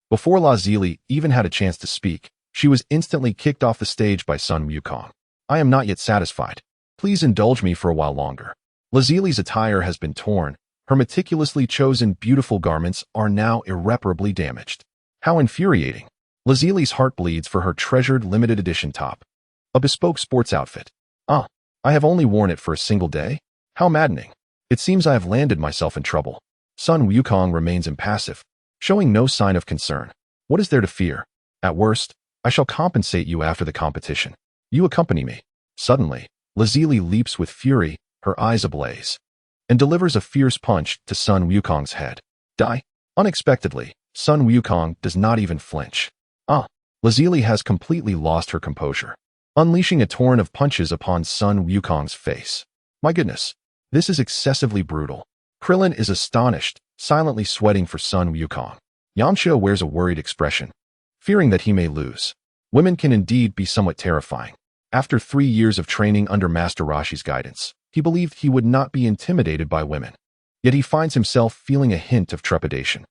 Speaker 1: Before Lazili even had a chance to speak, she was instantly kicked off the stage by Sun Wukong. I am not yet satisfied. Please indulge me for a while longer. Lazili's attire has been torn. Her meticulously chosen beautiful garments are now irreparably damaged. How infuriating. Lazili's heart bleeds for her treasured limited edition top. A bespoke sports outfit. I have only worn it for a single day? How maddening. It seems I have landed myself in trouble. Sun Wukong remains impassive, showing no sign of concern. What is there to fear? At worst, I shall compensate you after the competition. You accompany me. Suddenly, Lazili leaps with fury, her eyes ablaze, and delivers a fierce punch to Sun Wukong's head. Die. Unexpectedly, Sun Wukong does not even flinch. Lazili has completely lost her composure, unleashing a torrent of punches upon Sun Wukong's face. My goodness, this is excessively brutal. Clillin is astonished, silently sweating for Sun Wukong. Yamcha wears a worried expression, fearing that he may lose. Women can indeed be somewhat terrifying. After 3 years of training under Master Roshi's guidance, he believed he would not be intimidated by women. Yet he finds himself feeling a hint of trepidation.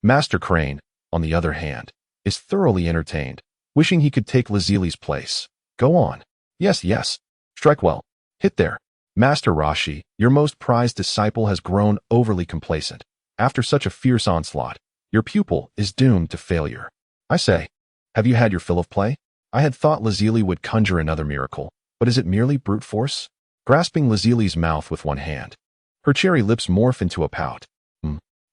Speaker 1: Master Crane, on the other hand, is thoroughly entertained, wishing he could take Lazili's place. Go on. Yes. Strike well. Hit there. Master Roshi, your most prized disciple has grown overly complacent. After such a fierce onslaught, your pupil is doomed to failure. I say, have you had your fill of play? I had thought Lazuli would conjure another miracle, but is it merely brute force? Grasping Lazuli's mouth with one hand, her cherry lips morph into a pout.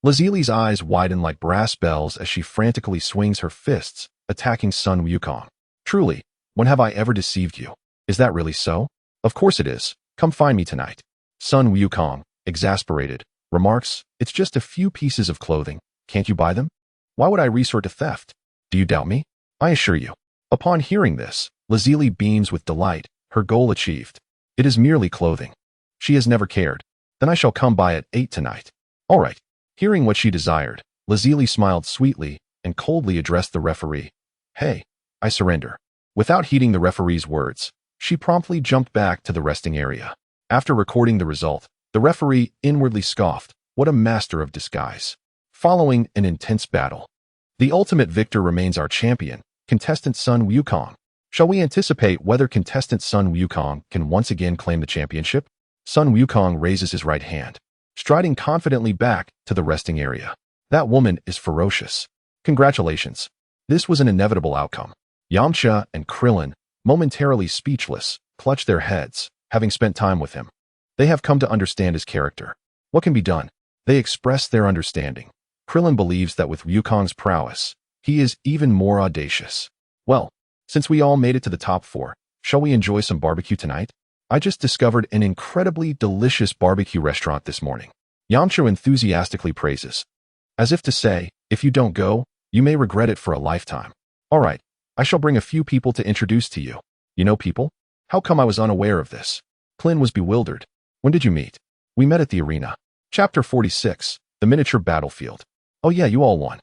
Speaker 1: Lazuli's eyes widen like brass bells as she frantically swings her fists, attacking Sun Wukong. Truly, when have I ever deceived you? Is that really so? Of course it is. Come find me tonight. Sun Wukong, exasperated, remarks, it's just a few pieces of clothing. Can't you buy them? Why would I resort to theft? Do you doubt me? I assure you. Upon hearing this, Lazuli beams with delight, her goal achieved. It is merely clothing. She has never cared. Then I shall come by at 8 tonight. All right. Hearing what she desired, Lazuli smiled sweetly and coldly addressed the referee. Hey, I surrender. Without heeding the referee's words, she promptly jumped back to the resting area. After recording the result, the referee inwardly scoffed. What a master of disguise. Following an intense battle, the ultimate victor remains our champion, contestant Sun Wukong. Shall we anticipate whether contestant Sun Wukong can once again claim the championship? Sun Wukong raises his right hand, striding confidently back to the resting area. That woman is ferocious. Congratulations. This was an inevitable outcome. Yamcha and Krillin, momentarily speechless, clutch their heads, having spent time with him. They have come to understand his character. What can be done? They express their understanding. Krillin believes that with Wukong's prowess, he is even more audacious. Well, since we all made it to the top 4, shall we enjoy some barbecue tonight? I just discovered an incredibly delicious barbecue restaurant this morning. Yamcha enthusiastically praises. As if to say, if you don't go, you may regret it for a lifetime. All right, I shall bring a few people to introduce to you. You know people? How come I was unaware of this? Clillin was bewildered. When did you meet? We met at the arena. Chapter 46, The Miniature Battlefield. Oh yeah, you all won.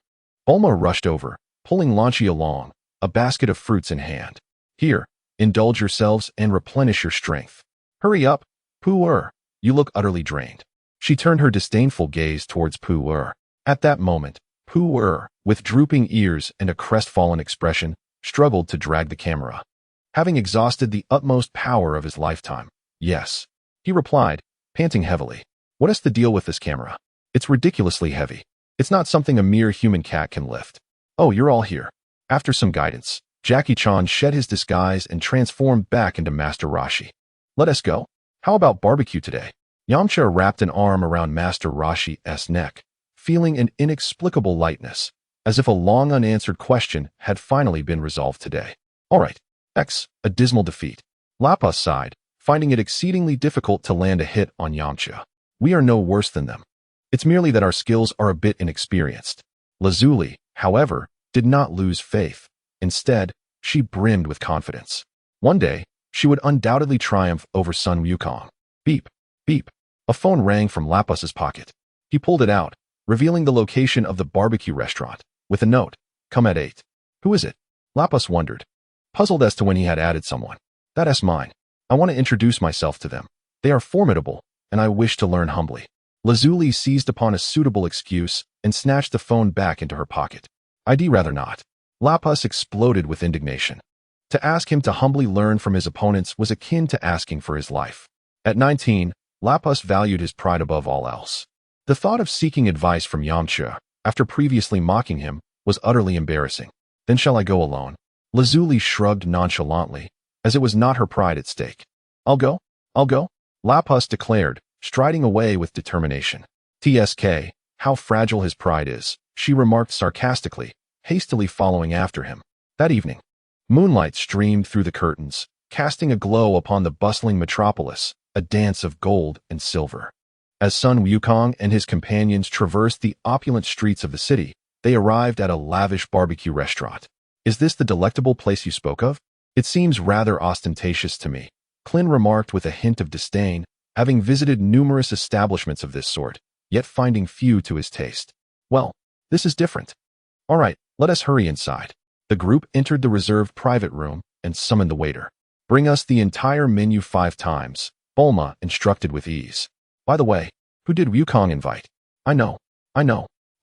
Speaker 1: Bulma rushed over, pulling Lanchi along, a basket of fruits in hand. Here, indulge yourselves and replenish your strength. Hurry up, Pooh-er. You look utterly drained. She turned her disdainful gaze towards Pooh-er. At that moment, Pooh-er, with drooping ears and a crestfallen expression, struggled to drag the camera. Having exhausted the utmost power of his lifetime, yes, he replied, panting heavily. What is the deal with this camera? It's ridiculously heavy. It's not something a mere human cat can lift. Oh, you're all here. After some guidance, Jackie Chan shed his disguise and transformed back into Master Roshi. Let us go. How about barbecue today? Yamcha wrapped an arm around Master Roshi's neck, feeling an inexplicable lightness, as if a long unanswered question had finally been resolved today. All right. A dismal defeat. Lappa sighed, finding it exceedingly difficult to land a hit on Yamcha. We are no worse than them. It's merely that our skills are a bit inexperienced. Lazuli, however, did not lose faith. Instead, she brimmed with confidence. One day, she would undoubtedly triumph over Sun Wukong. Beep, beep. A phone rang from Lappas's pocket. He pulled it out, revealing the location of the barbecue restaurant, with a note, come at 8. Who is it? Lappas wondered, puzzled as to when he had added someone. That's mine. I want to introduce myself to them. They are formidable, and I wish to learn humbly. Lazuli seized upon a suitable excuse and snatched the phone back into her pocket. I'd rather not. Lappas exploded with indignation. To ask him to humbly learn from his opponents was akin to asking for his life. At 19, Lappas valued his pride above all else. The thought of seeking advice from Yamcha, after previously mocking him, was utterly embarrassing. Then shall I go alone? Lazuli shrugged nonchalantly, as it was not her pride at stake. I'll go. Lappas declared, striding away with determination. TSK, how fragile his pride is, she remarked sarcastically, hastily following after him. That evening, moonlight streamed through the curtains, casting a glow upon the bustling metropolis, a dance of gold and silver. As Sun Wukong and his companions traversed the opulent streets of the city, they arrived at a lavish barbecue restaurant. Is this the delectable place you spoke of? It seems rather ostentatious to me, Clillin remarked with a hint of disdain, having visited numerous establishments of this sort, yet finding few to his taste. Well, this is different. All right, let us hurry inside. The group entered the reserved private room and summoned the waiter. Bring us the entire menu 5 times, Bulma instructed with ease. By the way, who did Wukong invite? I know.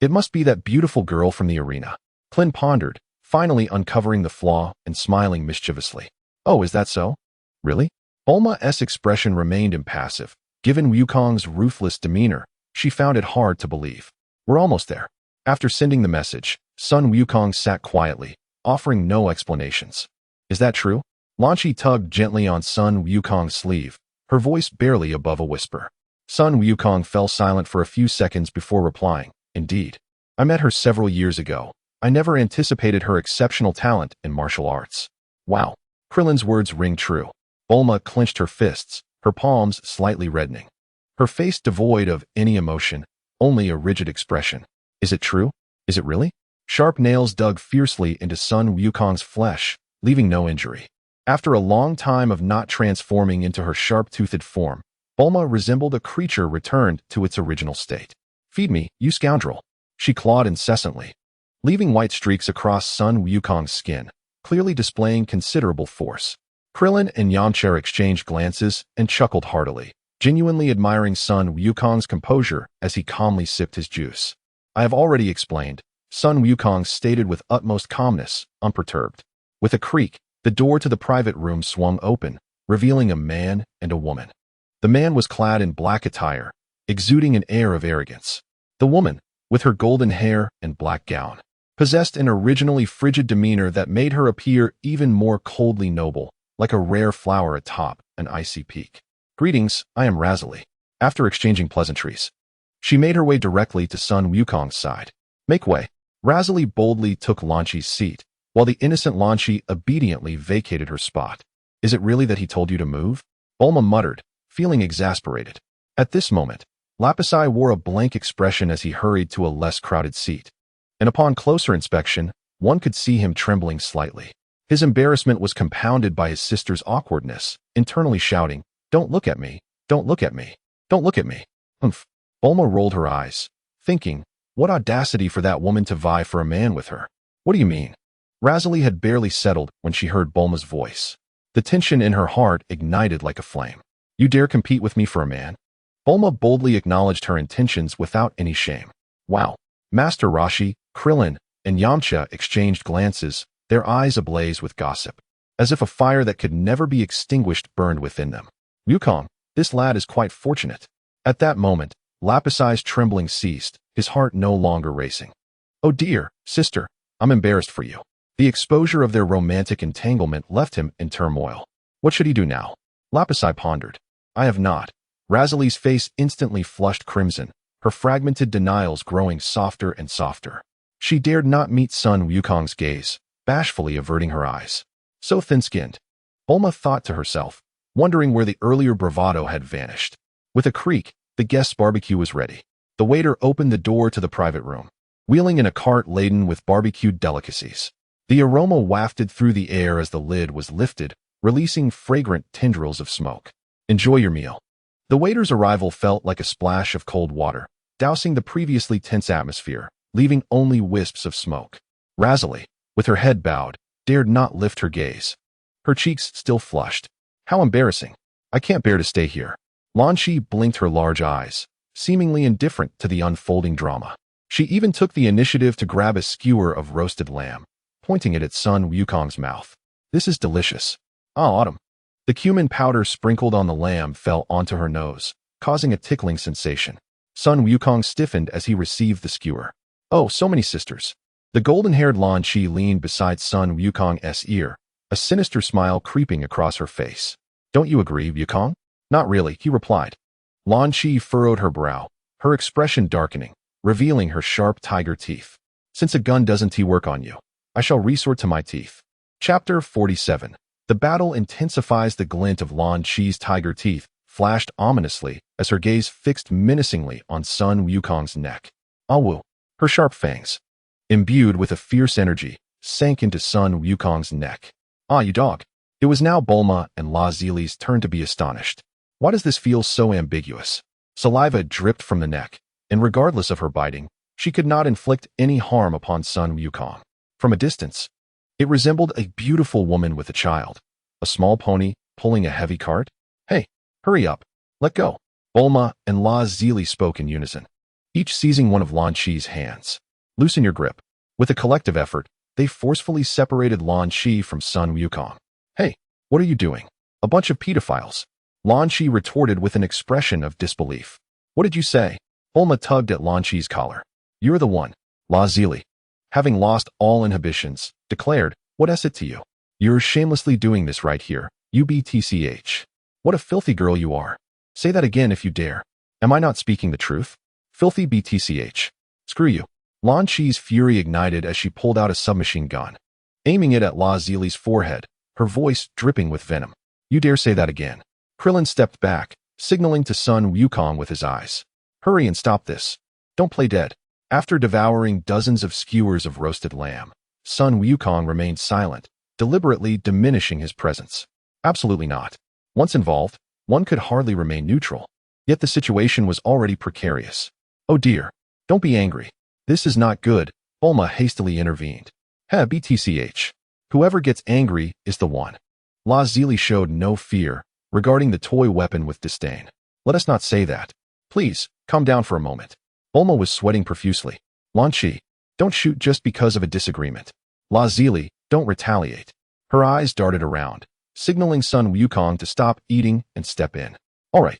Speaker 1: It must be that beautiful girl from the arena. Clillin pondered, finally uncovering the flaw and smiling mischievously. Oh, is that so? Really? Bulma's expression remained impassive. Given Wukong's ruthless demeanor, she found it hard to believe. We're almost there. After sending the message, Sun Wukong sat quietly, offering no explanations. Is that true? Lan Shi tugged gently on Sun Wukong's sleeve, her voice barely above a whisper. Sun Wukong fell silent for a few seconds before replying, Indeed. I met her several years ago. I never anticipated her exceptional talent in martial arts. Wow. Krillin's words ring true. Bulma clenched her fists, her palms slightly reddening. Her face devoid of any emotion, only a rigid expression. Is it true? Is it really? Sharp nails dug fiercely into Sun Wukong's flesh, leaving no injury. After a long time of not transforming into her sharp-toothed form, Bulma resembled a creature returned to its original state. Feed me, you scoundrel. She clawed incessantly, leaving white streaks across Sun Wukong's skin, clearly displaying considerable force. Clillin and Yamcha exchanged glances and chuckled heartily, genuinely admiring Sun Wukong's composure as he calmly sipped his juice. I have already explained, Sun Wukong stated with utmost calmness, unperturbed. With a creak, the door to the private room swung open, revealing a man and a woman. The man was clad in black attire, exuding an air of arrogance. The woman, with her golden hair and black gown, possessed an originally frigid demeanor that made her appear even more coldly noble, like a rare flower atop an icy peak. Greetings, I am Razali. After exchanging pleasantries, she made her way directly to Sun Wukong's side. Make way. Razali boldly took Lan Shi's seat, while the innocent Lan Shi obediently vacated her spot. Is it really that he told you to move? Bulma muttered, feeling exasperated. At this moment, Lapisi wore a blank expression as he hurried to a less crowded seat. And upon closer inspection, one could see him trembling slightly. His embarrassment was compounded by his sister's awkwardness, internally shouting, Don't look at me, don't look at me, don't look at me. Humph. Bulma rolled her eyes, thinking, what audacity for that woman to vie for a man with her. What do you mean? Razali had barely settled when she heard Bulma's voice. The tension in her heart ignited like a flame. You dare compete with me for a man? Bulma boldly acknowledged her intentions without any shame. Wow. Master Roshi, Clillin, and Yamcha exchanged glances, their eyes ablaze with gossip, as if a fire that could never be extinguished burned within them. Wukong, this lad is quite fortunate. At that moment, Lapisi's trembling ceased, his heart no longer racing. Oh dear, sister, I'm embarrassed for you. The exposure of their romantic entanglement left him in turmoil. What should he do now? Lapisi pondered. I have not. Razali's face instantly flushed crimson, her fragmented denials growing softer and softer. She dared not meet Sun Wukong's gaze, bashfully averting her eyes. So thin-skinned. Bulma thought to herself, wondering where the earlier bravado had vanished. With a creak, the guest's barbecue was ready. The waiter opened the door to the private room, wheeling in a cart laden with barbecued delicacies. The aroma wafted through the air as the lid was lifted, releasing fragrant tendrils of smoke. Enjoy your meal. The waiter's arrival felt like a splash of cold water, dousing the previously tense atmosphere, leaving only wisps of smoke. Razali, with her head bowed, dared not lift her gaze. Her cheeks still flushed. How embarrassing. I can't bear to stay here. Lan Shi blinked her large eyes, seemingly indifferent to the unfolding drama. She even took the initiative to grab a skewer of roasted lamb, pointing it at Sun Wukong's mouth. This is delicious. Ah, autumn. The cumin powder sprinkled on the lamb fell onto her nose, causing a tickling sensation. Sun Wukong stiffened as he received the skewer. Oh, so many sisters. The golden-haired Lan Shi leaned beside Sun Wukong's ear, a sinister smile creeping across her face. Don't you agree, Wukong? Not really, he replied. Lan Shi furrowed her brow, her expression darkening, revealing her sharp tiger teeth. Since a gun doesn't work on you, I shall resort to my teeth. Chapter 47. The battle intensifies. The glint of Lan Shi's tiger teeth flashed ominously as her gaze fixed menacingly on Sun Wukong's neck. Awu, her sharp fangs, imbued with a fierce energy, sank into Sun Wukong's neck. Ah, you dog. It was now Bulma and Lazili's turn to be astonished. Why does this feel so ambiguous? Saliva dripped from the neck, and regardless of her biting, she could not inflict any harm upon Sun Wukong. From a distance, it resembled a beautiful woman with a child, a small pony pulling a heavy cart. Hey, hurry up, let go. Bulma and Lazili spoke in unison, each seizing one of Lan Shi's hands. Loosen your grip. With a collective effort, they forcefully separated Lan Shi from Sun Wukong. Hey, what are you doing? A bunch of pedophiles. Lan Shi retorted with an expression of disbelief. What did you say? Bulma tugged at Lan Shi's collar. You're the one. Lazili, having lost all inhibitions, declared, what is it to you? You're shamelessly doing this right here, you BTCH. What a filthy girl you are. Say that again if you dare. Am I not speaking the truth? Filthy BTCH. Screw you. Lan Chi's fury ignited as she pulled out a submachine gun, aiming it at La Zili's forehead, her voice dripping with venom. You dare say that again. Krillin stepped back, signaling to Sun Wukong with his eyes. Hurry and stop this. Don't play dead. After devouring dozens of skewers of roasted lamb, Sun Wukong remained silent, deliberately diminishing his presence. Absolutely not. Once involved, one could hardly remain neutral. Yet the situation was already precarious. Oh dear. Don't be angry. This is not good, Bulma hastily intervened. Heh, BTCH. Whoever gets angry is the one. La Zili showed no fear, regarding the toy weapon with disdain. Let us not say that. Please, calm down for a moment. Bulma was sweating profusely. Lan Chi, don't shoot just because of a disagreement. La Zili, don't retaliate. Her eyes darted around, signaling Sun Wukong to stop eating and step in. All right,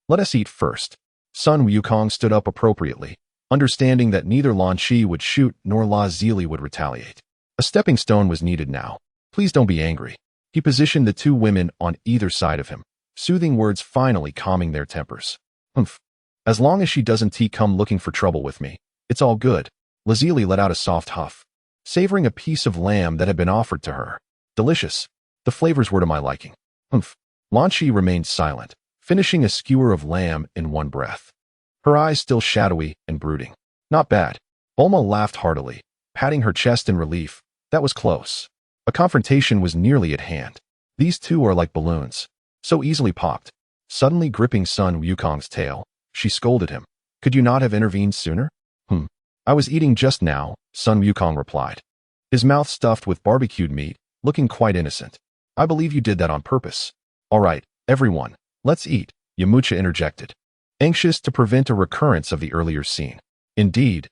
Speaker 1: let us eat first. Sun Wukong stood up appropriately, understanding that neither Lan Chi would shoot nor La Zili would retaliate. A stepping stone was needed now. Please don't be angry. He positioned the two women on either side of him, soothing words finally calming their tempers. Humph. As long as she doesn't come looking for trouble with me, it's all good. La Zili let out a soft huff, savoring a piece of lamb that had been offered to her. Delicious. The flavors were to my liking. Humph. Lan Chi remained silent, finishing a skewer of lamb in one breath. Her eyes still shadowy and brooding. Not bad. Bulma laughed heartily, patting her chest in relief. That was close. A confrontation was nearly at hand. These two are like balloons, so easily popped. Suddenly gripping Sun Wukong's tail, she scolded him. Could you not have intervened sooner? I was eating just now, Sun Wukong replied. His mouth stuffed with barbecued meat, looking quite innocent. I believe you did that on purpose. All right, everyone, let's eat, Yamcha interjected, anxious to prevent a recurrence of the earlier scene. Indeed,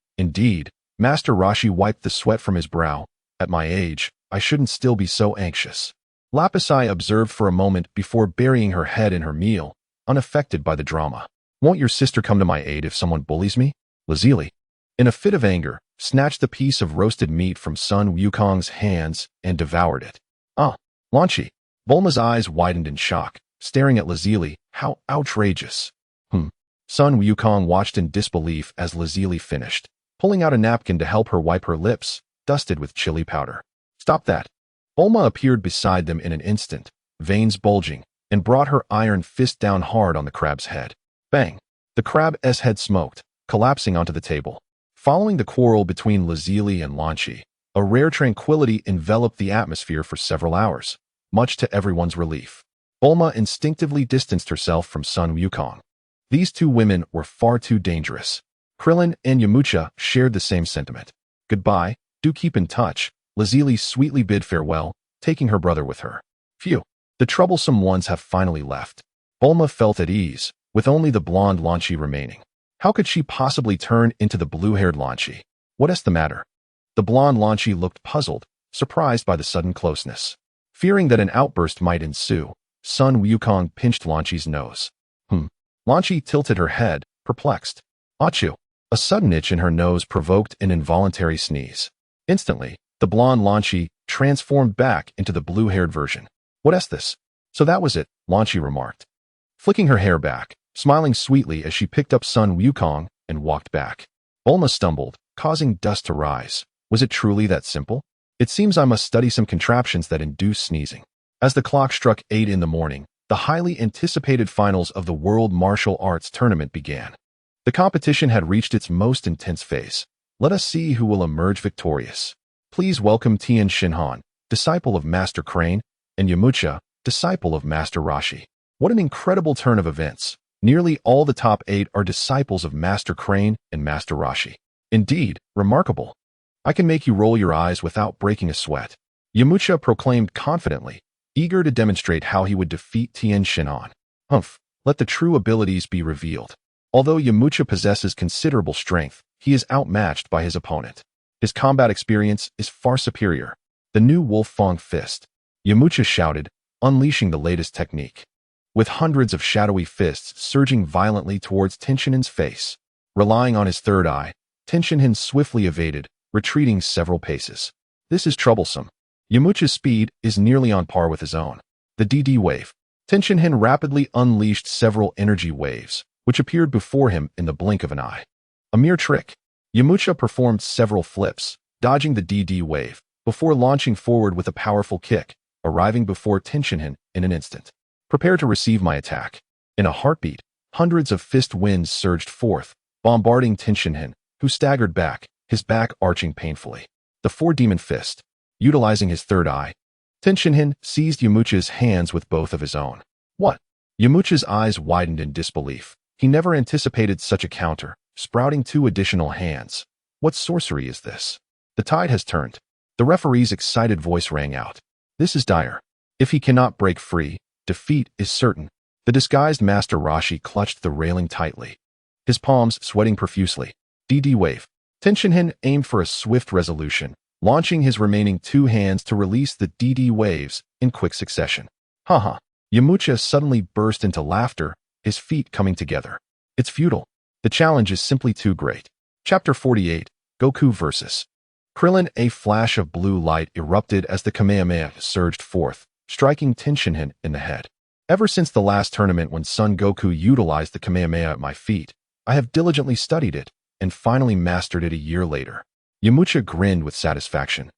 Speaker 1: Master Roshi wiped the sweat from his brow. At my age, I shouldn't still be so anxious. Lapisi observed for a moment before burying her head in her meal, unaffected by the drama. Won't your sister come to my aid if someone bullies me? La Zili, in a fit of anger, snatched the piece of roasted meat from Sun Wukong's hands and devoured it. Lan Chi. Bulma's eyes widened in shock, staring at La Zili. How outrageous. Sun Wukong watched in disbelief as La Zili finished, pulling out a napkin to help her wipe her lips, dusted with chili powder. Stop that. Bulma appeared beside them in an instant, veins bulging, and brought her iron fist down hard on the crab's head. Bang! The crab's head smoked, collapsing onto the table. Following the quarrel between La Zili and Lan Chi, a rare tranquility enveloped the atmosphere for several hours, much to everyone's relief. Bulma instinctively distanced herself from Sun Wukong. These two women were far too dangerous. Krillin and Yamcha shared the same sentiment. Goodbye, do keep in touch. La Zili sweetly bid farewell, taking her brother with her. Phew, the troublesome ones have finally left. Bulma felt at ease, with only the blonde Lan Chi remaining. How could she possibly turn into the blue-haired Lan Chi? What is the matter? The blonde Lan Chi looked puzzled, surprised by the sudden closeness. Fearing that an outburst might ensue, Sun Wukong pinched Lan Chi's nose. Lan Chi tilted her head, perplexed. Achoo! A sudden itch in her nose provoked an involuntary sneeze. Instantly, the blonde Lan Chi transformed back into the blue-haired version. What is this? So that was it, Lan Chi remarked, flicking her hair back, smiling sweetly as she picked up Sun Wukong and walked back. Bulma stumbled, causing dust to rise. Was it truly that simple? It seems I must study some contraptions that induce sneezing. As the clock struck 8 in the morning, the highly anticipated finals of the World Martial Arts Tournament began. The competition had reached its most intense phase. Let us see who will emerge victorious. Please welcome Tien Shinhan, disciple of Master Crane, and Yamcha, disciple of Master Roshi. What an incredible turn of events. Nearly all the top 8 are disciples of Master Crane and Master Roshi. Indeed, remarkable. I can make you roll your eyes without breaking a sweat. Yamcha proclaimed confidently, eager to demonstrate how he would defeat Tien Shinhan. Let the true abilities be revealed. Although Yamcha possesses considerable strength, he is outmatched by his opponent. His combat experience is far superior. The new Wolf Fang Fist, Yamcha shouted, unleashing the latest technique. With hundreds of shadowy fists surging violently towards Tenshinhan's face. Relying on his third eye, Tenshinhan swiftly evaded, retreating several paces. This is troublesome. Yamcha's speed is nearly on par with his own. The DD wave. Tenshinhan rapidly unleashed several energy waves, which appeared before him in the blink of an eye. A mere trick. Yamcha performed several flips, dodging the DD wave, before launching forward with a powerful kick, arriving before Tenshinhan in an instant. Prepare to receive my attack. In a heartbeat, hundreds of fist winds surged forth, bombarding Tenshinhan, who staggered back, his back arching painfully. The four-demon fist. Utilizing his third eye, Tenshinhan seized Yamcha's hands with both of his own. What? Yamcha's eyes widened in disbelief. He never anticipated such a counter, sprouting two additional hands. What sorcery is this? The tide has turned. The referee's excited voice rang out. This is dire. If he cannot break free, defeat is certain. The disguised Master Roshi clutched the railing tightly, his palms sweating profusely. DD wave. Tenshinhan aimed for a swift resolution, launching his remaining two hands to release the DD waves in quick succession. Haha. Yamcha suddenly burst into laughter, his feet coming together. It's futile. The challenge is simply too great. Chapter 48, Goku vs. Krillin. A flash of blue light erupted as the Kamehameha surged forth, striking Tenshinhan in the head. Ever since the last tournament when Son Goku utilized the Kamehameha at my feet, I have diligently studied it, and finally mastered it a year later. Yamcha grinned with satisfaction.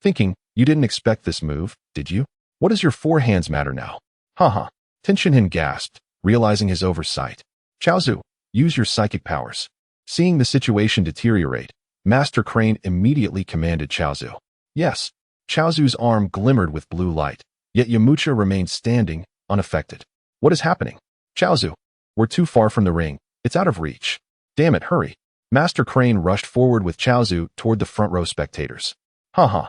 Speaker 1: Thinking, you didn't expect this move, did you? What does your four hands matter now? Haha. Tenshinhan gasped, realizing his oversight. Chaozu, use your psychic powers. Seeing the situation deteriorate, Master Crane immediately commanded Chaozu. Yes. Chaozu's arm glimmered with blue light, yet Yamcha remained standing, unaffected. What is happening? Chaozu, we're too far from the ring. It's out of reach. Damn it, hurry. Master Crane rushed forward with Chaozu toward the front row spectators. Haha.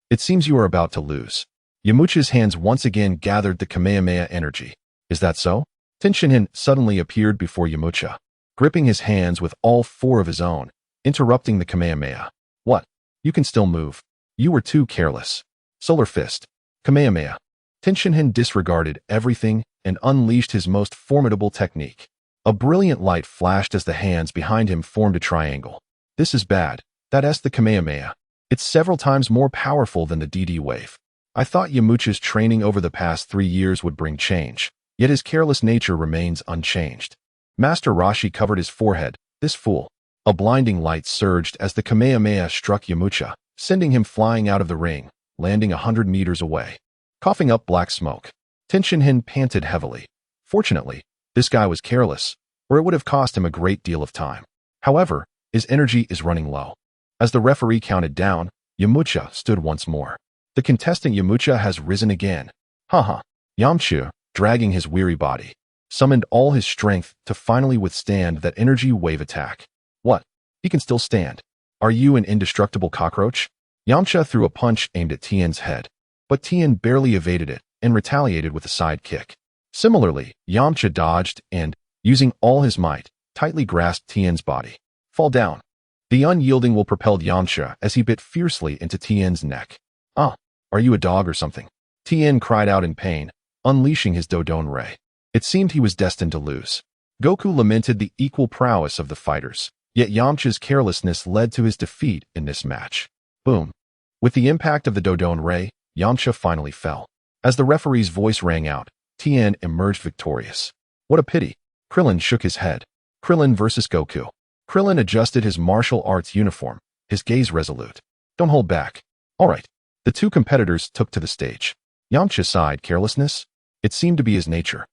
Speaker 1: It seems you are about to lose. Yamcha's hands once again gathered the Kamehameha energy. Is that so? Tenshinhan suddenly appeared before Yamcha, gripping his hands with all four of his own, interrupting the Kamehameha. What? You can still move. You were too careless. Solar Fist. Kamehameha. Tenshinhan disregarded everything and unleashed his most formidable technique. A brilliant light flashed as the hands behind him formed a triangle. This is bad. That's the Kamehameha. It's several times more powerful than the DD wave. I thought Yamcha's training over the past 3 years would bring change, yet his careless nature remains unchanged. Master Roshi covered his forehead. This fool. A blinding light surged as the Kamehameha struck Yamcha, sending him flying out of the ring, landing 100 meters away. Coughing up black smoke, Tenshinhan panted heavily. Fortunately, this guy was careless, or it would have cost him a great deal of time. However, his energy is running low. As the referee counted down, Yamcha stood once more. The contestant Yamcha has risen again. Haha. Yamcha, dragging his weary body, summoned all his strength to finally withstand that energy wave attack. What? He can still stand. Are you an indestructible cockroach? Yamcha threw a punch aimed at Tien's head, but Tien barely evaded it and retaliated with a side kick. Similarly, Yamcha dodged and, using all his might, tightly grasped Tien's body. Fall down. The unyielding will propelled Yamcha as he bit fiercely into Tien's neck. Ah, are you a dog or something? Tien cried out in pain, unleashing his Dodon Ray. It seemed he was destined to lose. Goku lamented the equal prowess of the fighters, yet Yamcha's carelessness led to his defeat in this match. Boom. With the impact of the Dodon Ray, Yamcha finally fell. As the referee's voice rang out, Tien emerged victorious. What a pity. Krillin shook his head. Krillin versus Goku. Krillin adjusted his martial arts uniform, his gaze resolute. Don't hold back. All right. The two competitors took to the stage. Yamcha sighed carelessness. It seemed to be his nature.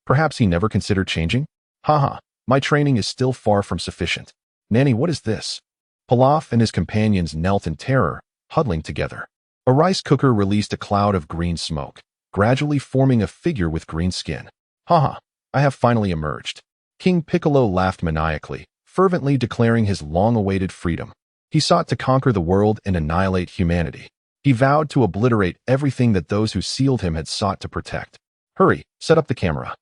Speaker 1: Perhaps he never considered changing? Haha, my training is still far from sufficient. Nanny, what is this? Pilaf and his companions knelt in terror, huddling together. A rice cooker released a cloud of green smoke, gradually forming a figure with green skin. Haha, I have finally emerged. King Piccolo laughed maniacally, fervently declaring his long-awaited freedom. He sought to conquer the world and annihilate humanity. He vowed to obliterate everything that those who sealed him had sought to protect. Hurry, set up the camera.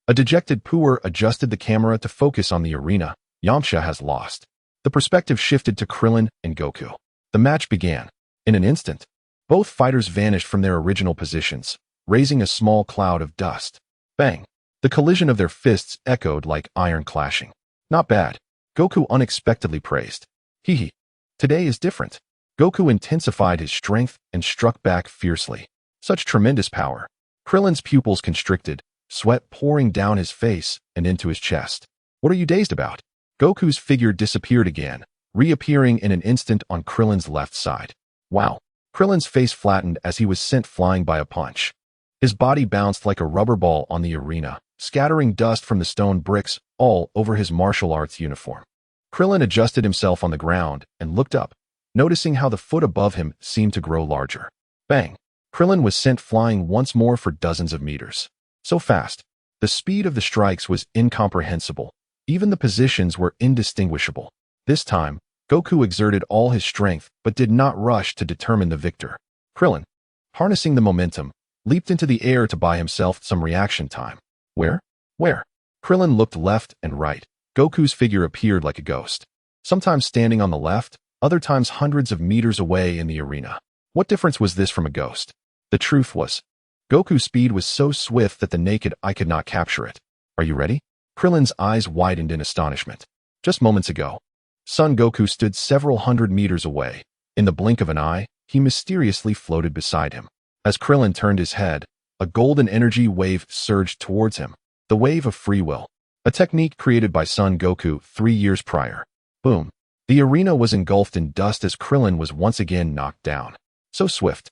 Speaker 1: A dejected Puer adjusted the camera to focus on the arena. Yamcha has lost. The perspective shifted to Krillin and Goku. The match began. In an instant, both fighters vanished from their original positions, raising a small cloud of dust. Bang! The collision of their fists echoed like iron clashing. Not bad. Goku unexpectedly praised. Hee. Today is different. Goku intensified his strength and struck back fiercely. Such tremendous power. Krillin's pupils constricted, sweat pouring down his face and into his chest. What are you dazed about? Goku's figure disappeared again, reappearing in an instant on Krillin's left side. Wow. Krillin's face flattened as he was sent flying by a punch. His body bounced like a rubber ball on the arena, scattering dust from the stone bricks all over his martial arts uniform. Krillin adjusted himself on the ground and looked up, noticing how the foot above him seemed to grow larger. Bang! Krillin was sent flying once more for dozens of meters. So fast. The speed of the strikes was incomprehensible. Even the positions were indistinguishable. This time, Goku exerted all his strength but did not rush to determine the victor. Krillin, harnessing the momentum, leaped into the air to buy himself some reaction time. Where? Krillin looked left and right. Goku's figure appeared like a ghost. Sometimes standing on the left, other times hundreds of meters away in the arena. What difference was this from a ghost? The truth was, Goku's speed was so swift that the naked eye could not capture it. Are you ready? Krillin's eyes widened in astonishment. Just moments ago, Son Goku stood several hundred meters away. In the blink of an eye, he mysteriously floated beside him. As Krillin turned his head, a golden energy wave surged towards him. The wave of free will. A technique created by Son Goku 3 years prior. Boom. The arena was engulfed in dust as Krillin was once again knocked down. So swift.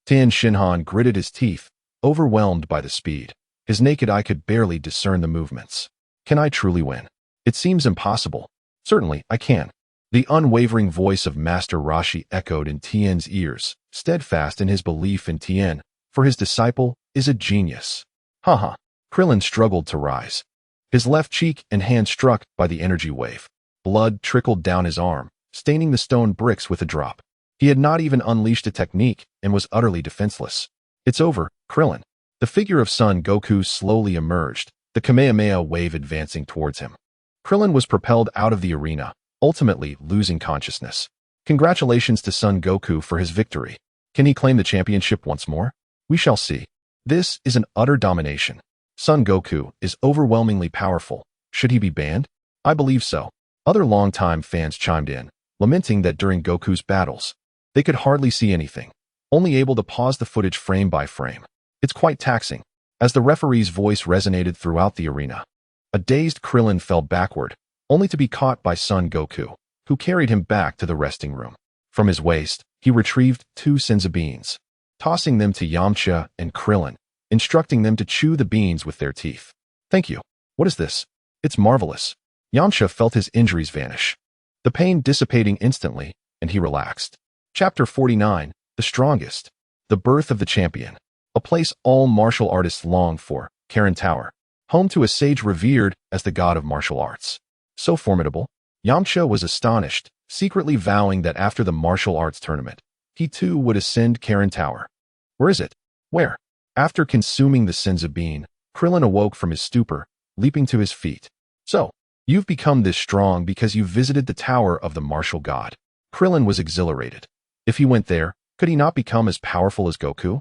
Speaker 1: Tien Shinhan gritted his teeth, overwhelmed by the speed. His naked eye could barely discern the movements. Can I truly win? It seems impossible. Certainly, I can. The unwavering voice of Master Roshi echoed in Tien's ears, steadfast in his belief in Tien, for his disciple is a genius. Haha. Krillin struggled to rise. His left cheek and hand struck by the energy wave. Blood trickled down his arm, staining the stone bricks with a drop. He had not even unleashed a technique and was utterly defenseless. It's over, Krillin. The figure of Son Goku slowly emerged, the Kamehameha wave advancing towards him. Krillin was propelled out of the arena, ultimately losing consciousness. Congratulations to Son Goku for his victory. Can he claim the championship once more? We shall see. This is an utter domination. Son Goku is overwhelmingly powerful. Should he be banned? I believe so. Other longtime fans chimed in, lamenting that during Goku's battles, they could hardly see anything, only able to pause the footage frame by frame. It's quite taxing. As the referee's voice resonated throughout the arena, a dazed Krillin fell backward, only to be caught by Son Goku, who carried him back to the resting room. From his waist, he retrieved 2 senzu beans, tossing them to Yamcha and Krillin, instructing them to chew the beans with their teeth. Thank you. What is this? It's marvelous. Yamcha felt his injuries vanish, the pain dissipating instantly, and he relaxed. Chapter 49, The Strongest. The Birth of the Champion. A place all martial artists long for, Karen Tower, home to a sage revered as the god of martial arts. So formidable, Yamcha was astonished, secretly vowing that after the martial arts tournament, he too would ascend Karen Tower. Where is it? Where? After consuming the senzu bean, Krillin awoke from his stupor, leaping to his feet. So, you've become this strong because you visited the tower of the martial god. Krillin was exhilarated. If he went there, could he not become as powerful as Goku?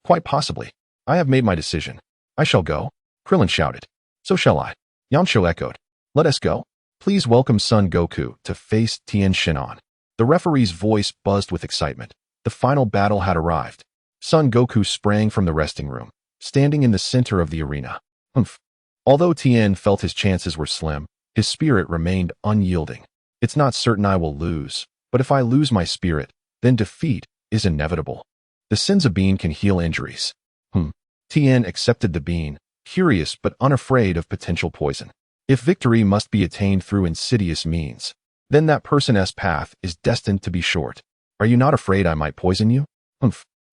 Speaker 1: Quite possibly. I have made my decision. I shall go. Krillin shouted. So shall I. Yamcha echoed. Let us go. Please welcome Son Goku to face Tien Shinhan. The referee's voice buzzed with excitement. The final battle had arrived. Son Goku sprang from the resting room, standing in the center of the arena. Humph. Although Tien felt his chances were slim, his spirit remained unyielding. It's not certain I will lose, but if I lose my spirit, then defeat is inevitable. The senzu bean can heal injuries. Tien accepted the bean, curious but unafraid of potential poison. If victory must be attained through insidious means, then that person's path is destined to be short. Are you not afraid I might poison you?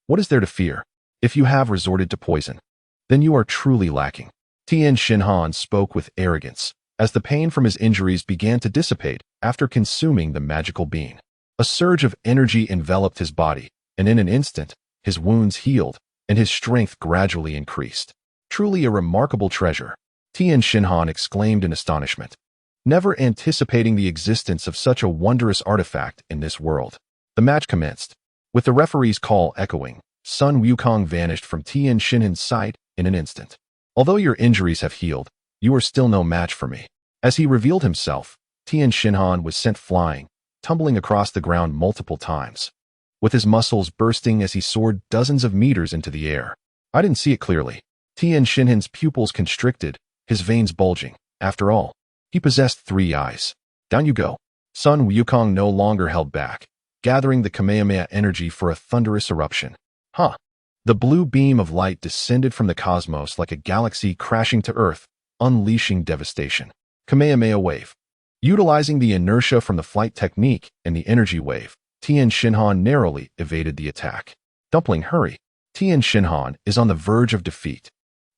Speaker 1: What is there to fear? If you have resorted to poison, then you are truly lacking. Tien Shinhan spoke with arrogance, as the pain from his injuries began to dissipate after consuming the magical bean. A surge of energy enveloped his body, and in an instant, his wounds healed, and his strength gradually increased. Truly a remarkable treasure, Tien Shinhan exclaimed in astonishment, never anticipating the existence of such a wondrous artifact in this world. The match commenced. With the referee's call echoing, Sun Wukong vanished from Tien Shinhan's sight in an instant. Although your injuries have healed, you are still no match for me. As he revealed himself, Tien Shinhan was sent flying, tumbling across the ground multiple times. with his muscles bursting as he soared dozens of meters into the air. I didn't see it clearly. Tien Shinhan's pupils constricted, his veins bulging. After all, he possessed 3 eyes. Down you go. Sun Wukong no longer held back, gathering the Kamehameha energy for a thunderous eruption. Huh. The blue beam of light descended from the cosmos like a galaxy crashing to Earth, unleashing devastation. Kamehameha wave. Utilizing the inertia from the flight technique and the energy wave, Tien Shinhan narrowly evaded the attack. Dumpling, hurry. Tien Shinhan is on the verge of defeat.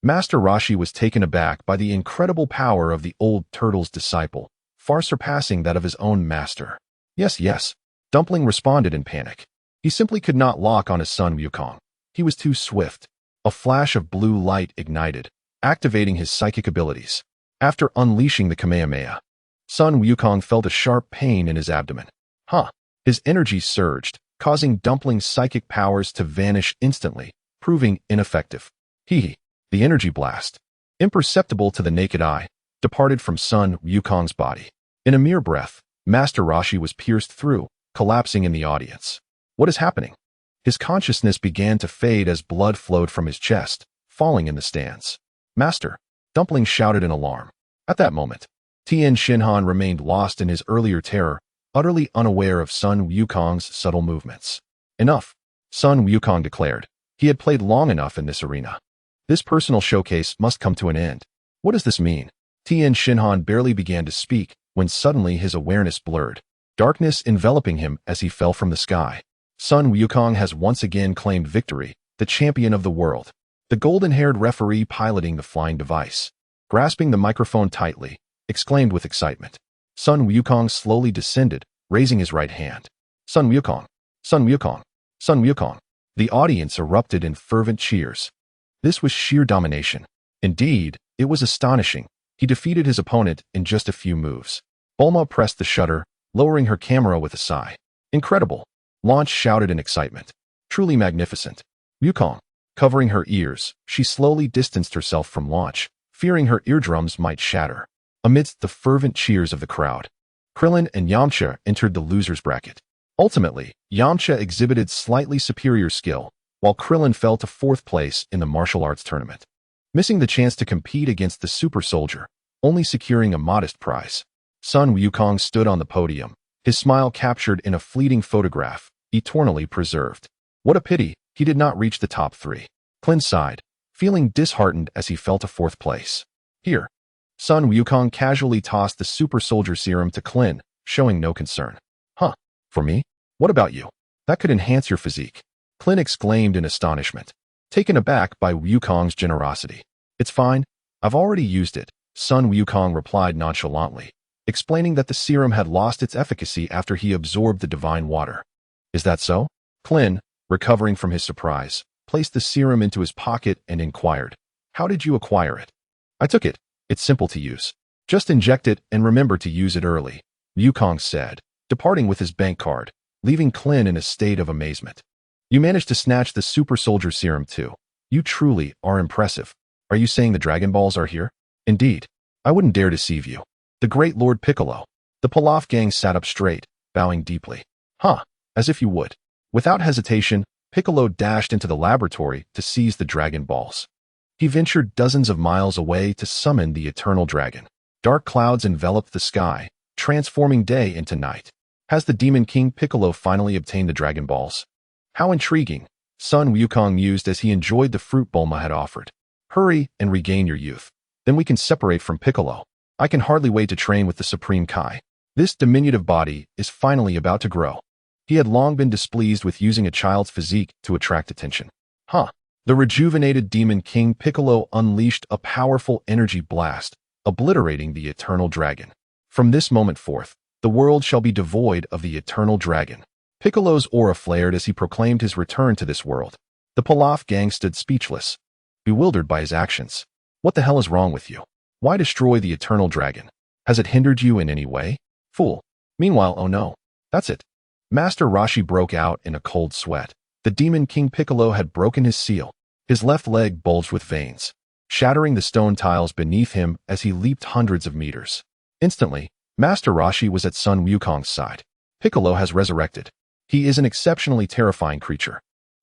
Speaker 1: Master Roshi was taken aback by the incredible power of the old turtle's disciple, far surpassing that of his own master. Yes, yes. Dumpling responded in panic. He simply could not lock on his son Wukong. He was too swift. A flash of blue light ignited, activating his psychic abilities. After unleashing the Kamehameha, Sun Wukong felt a sharp pain in his abdomen. Huh. His energy surged, causing Dumpling's psychic powers to vanish instantly, proving ineffective. The energy blast, imperceptible to the naked eye, departed from Sun Wukong's body. In a mere breath, Master Roshi was pierced through, collapsing in the audience. What is happening? His consciousness began to fade as blood flowed from his chest, falling in the stands. Master! Dumpling shouted in alarm. At that moment, Tien Shinhan remained lost in his earlier terror, utterly unaware of Sun Wukong's subtle movements. Enough, Sun Wukong declared. He had played long enough in this arena. This personal showcase must come to an end. What does this mean? Tien Shinhan barely began to speak when suddenly his awareness blurred, darkness enveloping him as he fell from the sky. Sun Wukong has once again claimed victory, the champion of the world. The golden-haired referee piloting the flying device, grasping the microphone tightly, exclaimed with excitement. Sun Wukong slowly descended, raising his right hand. Sun Wukong! Sun Wukong! Sun Wukong! The audience erupted in fervent cheers. This was sheer domination. Indeed, it was astonishing. He defeated his opponent in just a few moves. Bulma pressed the shutter, lowering her camera with a sigh. Incredible! Launch shouted in excitement. Truly magnificent. Wukong. Covering her ears, she slowly distanced herself from Launch, fearing her eardrums might shatter. Amidst the fervent cheers of the crowd, Clillin and Yamcha entered the losers bracket. Ultimately, Yamcha exhibited slightly superior skill, while Clillin fell to 4th place in the martial arts tournament, missing the chance to compete against the super soldier, only securing a modest prize. Sun Wukong stood on the podium, his smile captured in a fleeting photograph, eternally preserved. What a pity he did not reach the top 3. Clillin sighed, feeling disheartened as he fell to 4th place. Here, Sun Wukong casually tossed the super soldier serum to Clillin, showing no concern. Huh, for me? What about you? That could enhance your physique. Clillin exclaimed in astonishment, taken aback by Wukong's generosity. It's fine, I've already used it, Sun Wukong replied nonchalantly, explaining that the serum had lost its efficacy after he absorbed the divine water. Is that so? Clillin, recovering from his surprise, placed the serum into his pocket and inquired, how did you acquire it? I took it. It's simple to use. Just inject it and remember to use it early, Wukong said, departing with his bank card, leaving Clillin in a state of amazement. You managed to snatch the super soldier serum too. You truly are impressive. Are you saying the Dragon Balls are here? Indeed. I wouldn't dare deceive you. The great Lord Piccolo. The Pilaf gang sat up straight, bowing deeply. Huh, as if you would. Without hesitation, Piccolo dashed into the laboratory to seize the Dragon Balls. He ventured dozens of miles away to summon the Eternal Dragon. Dark clouds enveloped the sky, transforming day into night. Has the Demon King Piccolo finally obtained the Dragon Balls? How intriguing, Sun Wukong mused as he enjoyed the fruit Bulma had offered. Hurry and regain your youth. Then we can separate from Piccolo. I can hardly wait to train with the Supreme Kai. This diminutive body is finally about to grow. He had long been displeased with using a child's physique to attract attention. Huh. The rejuvenated Demon King Piccolo unleashed a powerful energy blast, obliterating the Eternal Dragon. From this moment forth, the world shall be devoid of the Eternal Dragon. Piccolo's aura flared as he proclaimed his return to this world. The Pilaf gang stood speechless, bewildered by his actions. What the hell is wrong with you? Why destroy the Eternal Dragon? Has it hindered you in any way? Fool. Meanwhile, oh no. That's it. Master Roshi broke out in a cold sweat. The Demon King Piccolo had broken his seal. His left leg bulged with veins, shattering the stone tiles beneath him as he leaped hundreds of meters. Instantly, Master Roshi was at Sun Wukong's side. Piccolo has resurrected. He is an exceptionally terrifying creature.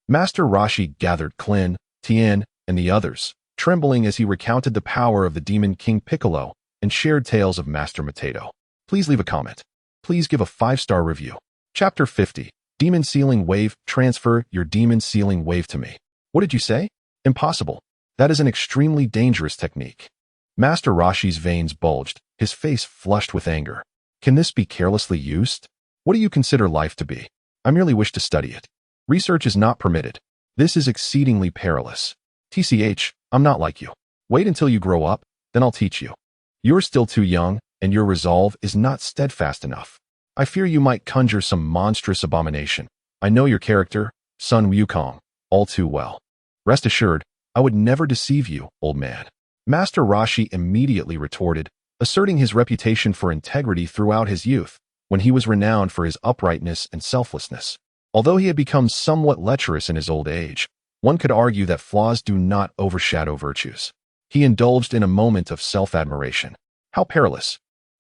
Speaker 1: Master Roshi gathered Clillin, Tien, and the others, trembling as he recounted the power of the Demon King Piccolo and shared tales of Master Mateto. Please leave a comment. Please give a 5-star review. Chapter 50. Demon Sealing Wave. Transfer your Demon Sealing Wave to me. What did you say? Impossible. That is an extremely dangerous technique. Master Roshi's veins bulged, his face flushed with anger. Can this be carelessly used? What do you consider life to be? I merely wish to study it. Research is not permitted. This is exceedingly perilous. TCH, I'm not like you. Wait until you grow up, then I'll teach you. You're still too young, and your resolve is not steadfast enough. I fear you might conjure some monstrous abomination. I know your character, Sun Wukong, all too well. Rest assured, I would never deceive you, old man. Master Roshi immediately retorted, asserting his reputation for integrity throughout his youth, when he was renowned for his uprightness and selflessness. Although he had become somewhat lecherous in his old age, one could argue that flaws do not overshadow virtues. He indulged in a moment of self-admiration. How perilous!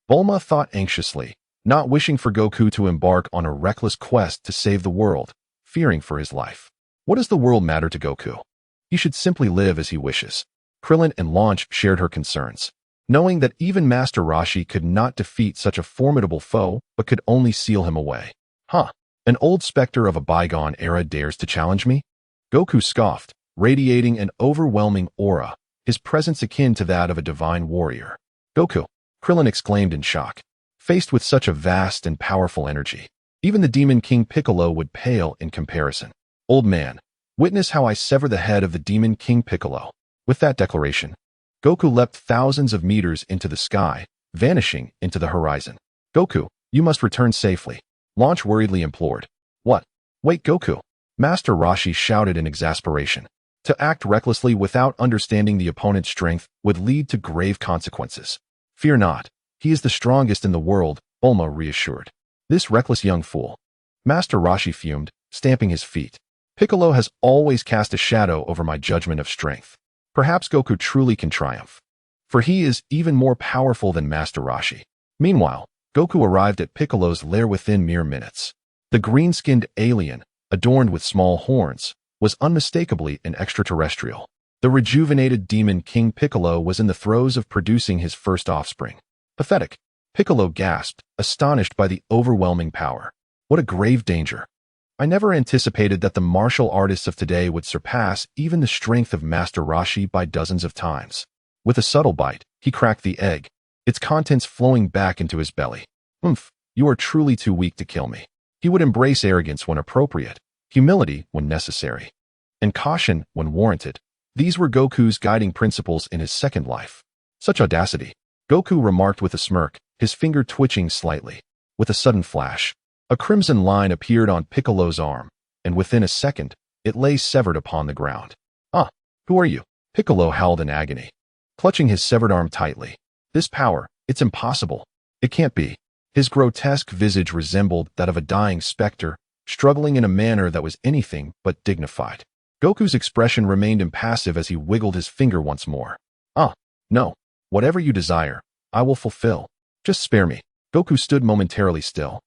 Speaker 1: Bulma thought anxiously, not wishing for Goku to embark on a reckless quest to save the world, fearing for his life. What does the world matter to Goku? He should simply live as he wishes. Krillin and Launch shared her concerns, knowing that even Master Roshi could not defeat such a formidable foe but could only seal him away. Huh? An old specter of a bygone era dares to challenge me? Goku scoffed, radiating an overwhelming aura, his presence akin to that of a divine warrior. Goku! Krillin exclaimed in shock. Faced with such a vast and powerful energy, even the Demon King Piccolo would pale in comparison. Old man, witness how I sever the head of the Demon King Piccolo. With that declaration, Goku leapt thousands of meters into the sky, vanishing into the horizon. Goku, you must return safely. Launch worriedly implored. What? Wait, Goku! Master Roshi shouted in exasperation. To act recklessly without understanding the opponent's strength would lead to grave consequences. Fear not. He is the strongest in the world, Bulma reassured. This reckless young fool. Master Roshi fumed, stamping his feet. Piccolo has always cast a shadow over my judgment of strength. Perhaps Goku truly can triumph, for he is even more powerful than Master Roshi. Meanwhile, Goku arrived at Piccolo's lair within mere minutes. The green-skinned alien, adorned with small horns, was unmistakably an extraterrestrial. The rejuvenated Demon King Piccolo was in the throes of producing his first offspring. Pathetic. Piccolo gasped, astonished by the overwhelming power. What a grave danger. I never anticipated that the martial artists of today would surpass even the strength of Master Roshi by dozens of times. With a subtle bite, he cracked the egg, its contents flowing back into his belly. Oomph, you are truly too weak to kill me. He would embrace arrogance when appropriate, humility when necessary, and caution when warranted. These were Goku's guiding principles in his second life. Such audacity. Goku remarked with a smirk, his finger twitching slightly. With a sudden flash, a crimson line appeared on Piccolo's arm, and within a second, it lay severed upon the ground. Ah, who are you? Piccolo howled in agony, clutching his severed arm tightly. This power, it's impossible. It can't be. His grotesque visage resembled that of a dying specter, struggling in a manner that was anything but dignified. Goku's expression remained impassive as he wiggled his finger once more. Ah, no. Whatever you desire, I will fulfill. Just spare me. Goku stood momentarily still,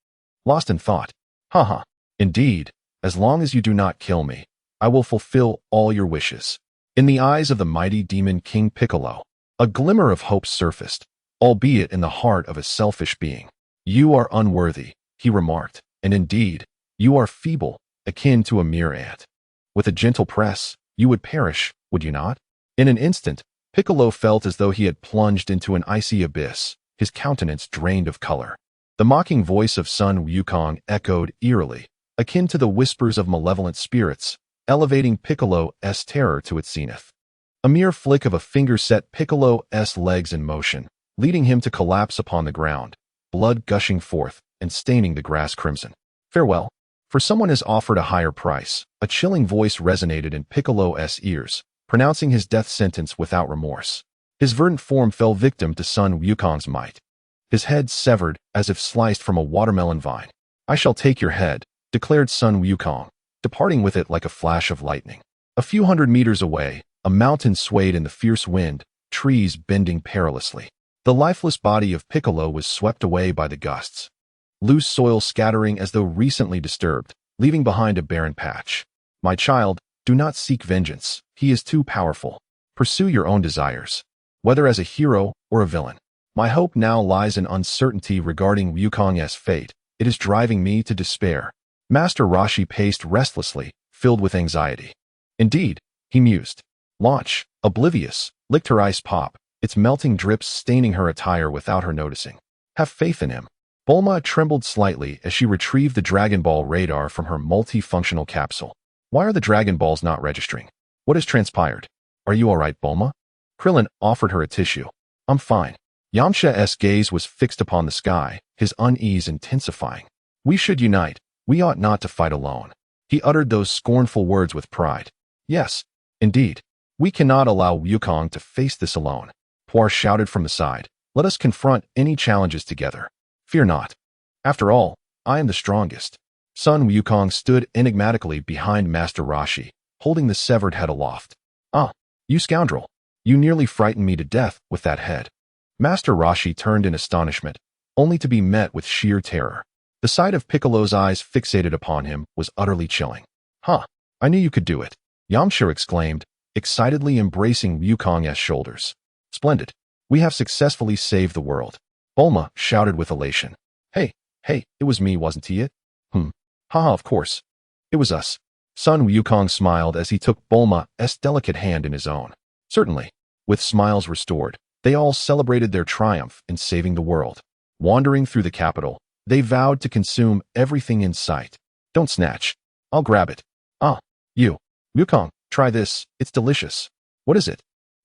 Speaker 1: lost in thought. Haha. Indeed, as long as you do not kill me, I will fulfill all your wishes. In the eyes of the mighty Demon King Piccolo, a glimmer of hope surfaced, albeit in the heart of a selfish being. You are unworthy, he remarked, and indeed, you are feeble, akin to a mere ant. With a gentle press, you would perish, would you not? In an instant, Piccolo felt as though he had plunged into an icy abyss, his countenance drained of color. The mocking voice of Sun Wukong echoed eerily, akin to the whispers of malevolent spirits, elevating Piccolo's terror to its zenith. A mere flick of a finger set Piccolo's legs in motion, leading him to collapse upon the ground, blood gushing forth and staining the grass crimson. Farewell. For someone has offered a higher price, a chilling voice resonated in Piccolo's ears, pronouncing his death sentence without remorse. His verdant form fell victim to Sun Wukong's might, his head severed as if sliced from a watermelon vine. I shall take your head, declared Sun Wukong, departing with it like a flash of lightning. A few hundred meters away, a mountain swayed in the fierce wind, trees bending perilously. The lifeless body of Piccolo was swept away by the gusts, loose soil scattering as though recently disturbed, leaving behind a barren patch. My child, do not seek vengeance. He is too powerful. Pursue your own desires, whether as a hero or a villain. My hope now lies in uncertainty regarding Wukong's fate. It is driving me to despair. Master Roshi paced restlessly, filled with anxiety. Indeed, he mused. Launch, oblivious, licked her ice pop, its melting drips staining her attire without her noticing. Have faith in him. Bulma trembled slightly as she retrieved the Dragon Ball radar from her multifunctional capsule. Why are the Dragon Balls not registering? What has transpired? Are you alright, Bulma? Krillin offered her a tissue. I'm fine. Yamcha's gaze was fixed upon the sky, his unease intensifying. We should unite. We ought not to fight alone. He uttered those scornful words with pride. Yes, indeed. We cannot allow Wukong to face this alone. Puar shouted from the side. Let us confront any challenges together. Fear not. After all, I am the strongest. Sun Wukong stood enigmatically behind Master Roshi, holding the severed head aloft. Ah, you scoundrel. You nearly frightened me to death with that head. Master Roshi turned in astonishment, only to be met with sheer terror. The sight of Piccolo's eyes fixated upon him was utterly chilling. Huh, I knew you could do it, Yamcha exclaimed, excitedly embracing Wukong's shoulders. Splendid. We have successfully saved the world. Bulma shouted with elation. Hey, it was me, wasn't it? Haha, of course. It was us. Sun Wukong smiled as he took Bulma's delicate hand in his own. Certainly. With smiles restored, they all celebrated their triumph in saving the world. Wandering through the capital, they vowed to consume everything in sight. Don't snatch. I'll grab it. Ah, you. Wukong, try this. It's delicious. What is it?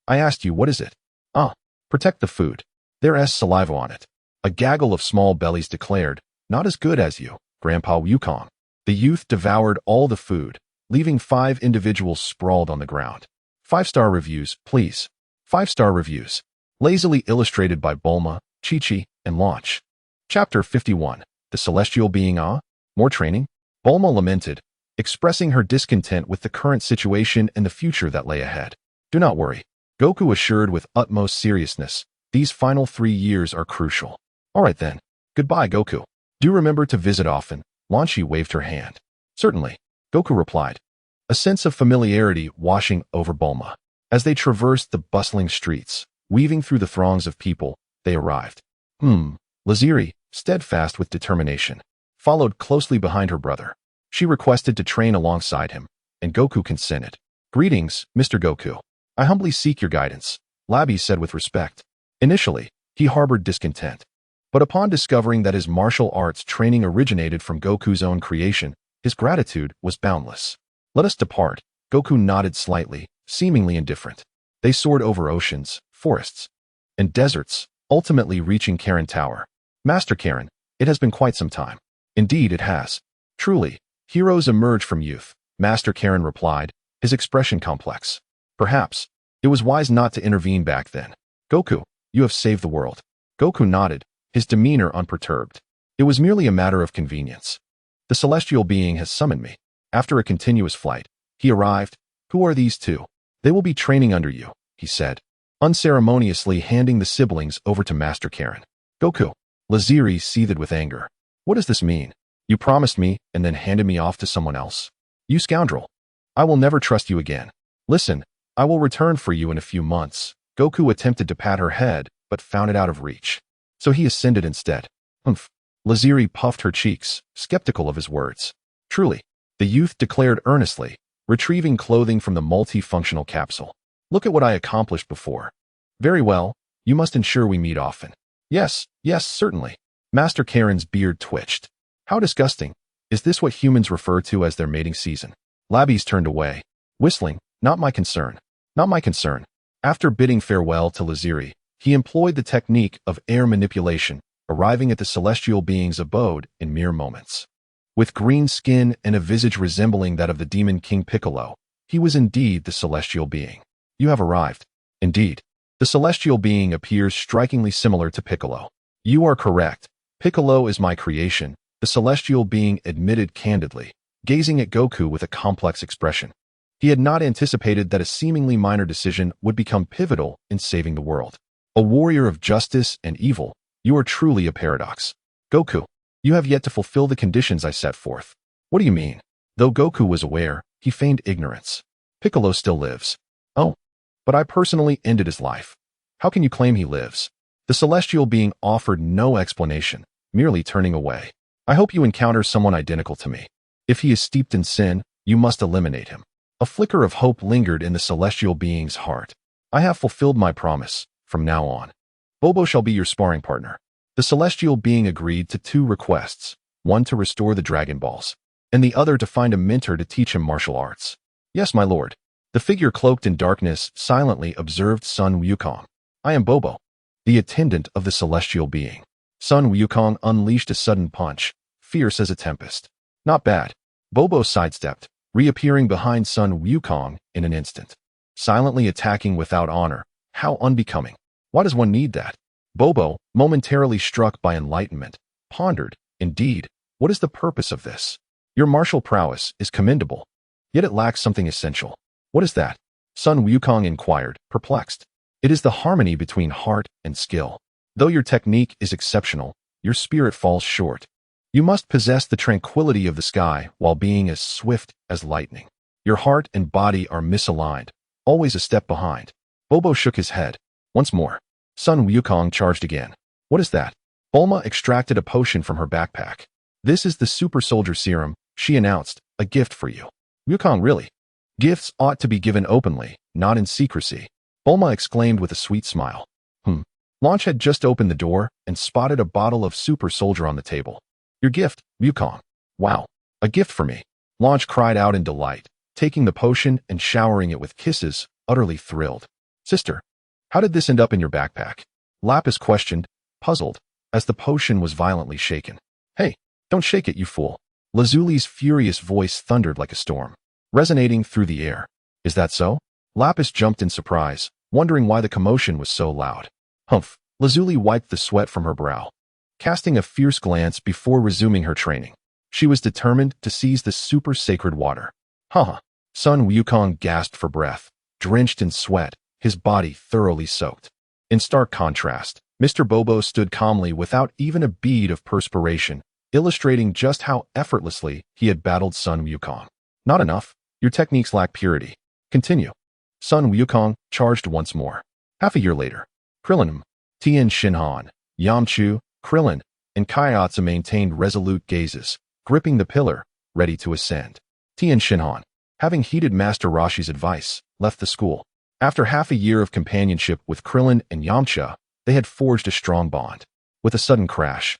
Speaker 1: I asked you, what is it? Ah, protect the food. There's saliva on it. A gaggle of small bellies declared, not as good as you, Grandpa Wukong. The youth devoured all the food, leaving 5 individuals sprawled on the ground. 5-star reviews, please. 5-star reviews. Lazily illustrated by Bulma, Chi-Chi, and Launch. Chapter 51. The Celestial Being. More training? Bulma lamented, expressing her discontent with the current situation and the future that lay ahead. Do not worry. Goku assured with utmost seriousness. These final 3 years are crucial. Alright then. Goodbye, Goku. Do remember to visit often. Launchi waved her hand. Certainly. Goku replied. A sense of familiarity washing over Bulma. As they traversed the bustling streets, weaving through the throngs of people, they arrived. Laziri, steadfast with determination, followed closely behind her brother. She requested to train alongside him, and Goku consented. Greetings, Mr. Goku. I humbly seek your guidance, Labby said with respect. Initially, he harbored discontent. But upon discovering that his martial arts training originated from Goku's own creation, his gratitude was boundless. Let us depart. Goku nodded slightly, seemingly indifferent. They soared over oceans, forests, and deserts, ultimately reaching Karin Tower. Master Karin, it has been quite some time. Indeed it has. Truly, heroes emerge from youth, Master Karin replied, his expression complex. Perhaps, it was wise not to intervene back then. Goku, you have saved the world. Goku nodded, his demeanor unperturbed. It was merely a matter of convenience. The celestial being has summoned me. After a continuous flight, he arrived. Who are these two? They will be training under you, he said, unceremoniously handing the siblings over to Master Karin. Goku. Laziri seethed with anger. What does this mean? You promised me and then handed me off to someone else. You scoundrel. I will never trust you again. Listen, I will return for you in a few months. Goku attempted to pat her head, but found it out of reach. So he ascended instead. Laziri puffed her cheeks, skeptical of his words. Truly, the youth declared earnestly, retrieving clothing from the multifunctional capsule. Look at what I accomplished before. Very well, you must ensure we meet often. Yes, certainly. Master Karin's beard twitched. How disgusting. Is this what humans refer to as their mating season? Labby's turned away, whistling, not my concern. Not my concern. After bidding farewell to Laziri, he employed the technique of air manipulation, arriving at the celestial being's abode in mere moments. With green skin and a visage resembling that of the demon King Piccolo, he was indeed the celestial being. You have arrived. Indeed. The celestial being appears strikingly similar to Piccolo. You are correct. Piccolo is my creation, the celestial being admitted candidly, gazing at Goku with a complex expression. He had not anticipated that a seemingly minor decision would become pivotal in saving the world. A warrior of justice and evil, you are truly a paradox. Goku, you have yet to fulfill the conditions I set forth. What do you mean? Though Goku was aware, he feigned ignorance. Piccolo still lives. Oh, but I personally ended his life. How can you claim he lives? The celestial being offered no explanation, merely turning away. I hope you encounter someone identical to me. If he is steeped in sin, you must eliminate him. A flicker of hope lingered in the celestial being's heart. I have fulfilled my promise. From now on, Bobo shall be your sparring partner. The celestial being agreed to two requests, one to restore the Dragon Balls, and the other to find a mentor to teach him martial arts. Yes, my lord. The figure cloaked in darkness silently observed Sun Wukong. I am Bobo, the attendant of the celestial being. Sun Wukong unleashed a sudden punch, fierce as a tempest. Not bad. Bobo sidestepped, reappearing behind Sun Wukong in an instant. Silently attacking without honor. How unbecoming. Why does one need that? Bobo, momentarily struck by enlightenment, pondered, indeed, what is the purpose of this? Your martial prowess is commendable, yet it lacks something essential. What is that? Sun Wukong inquired, perplexed. It is the harmony between heart and skill. Though your technique is exceptional, your spirit falls short. You must possess the tranquility of the sky while being as swift as lightning. Your heart and body are misaligned, always a step behind. Bobo shook his head. Once more. Sun Wukong charged again. What is that? Bulma extracted a potion from her backpack. This is the super soldier serum, she announced, a gift for you. Wukong, really? Gifts ought to be given openly, not in secrecy. Bulma exclaimed with a sweet smile. Launch had just opened the door and spotted a bottle of super soldier on the table. Your gift, Wukong. Wow, a gift for me. Launch cried out in delight, taking the potion and showering it with kisses, utterly thrilled. Sister, how did this end up in your backpack? Lapis questioned, puzzled, as the potion was violently shaken. Hey, don't shake it, you fool. Lazuli's furious voice thundered like a storm, resonating through the air. Is that so? Lapis jumped in surprise, wondering why the commotion was so loud. Humph. Lazuli wiped the sweat from her brow, casting a fierce glance before resuming her training. She was determined to seize the super sacred water. Haha. Sun Wukong gasped for breath, drenched in sweat, his body thoroughly soaked. In stark contrast, Mr. Bobo stood calmly without even a bead of perspiration, illustrating just how effortlessly he had battled Sun Wukong. Not enough. Your techniques lack purity. Continue. Sun Wukong charged once more. Half a year later, Clillin, Tien Shinhan, Yamcha, Clillin, and Kaiatsu maintained resolute gazes, gripping the pillar, ready to ascend. Tien Shinhan, having heeded Master Roshi's advice, left the school. After half a year of companionship with Clillin and Yamcha, they had forged a strong bond. With a sudden crash,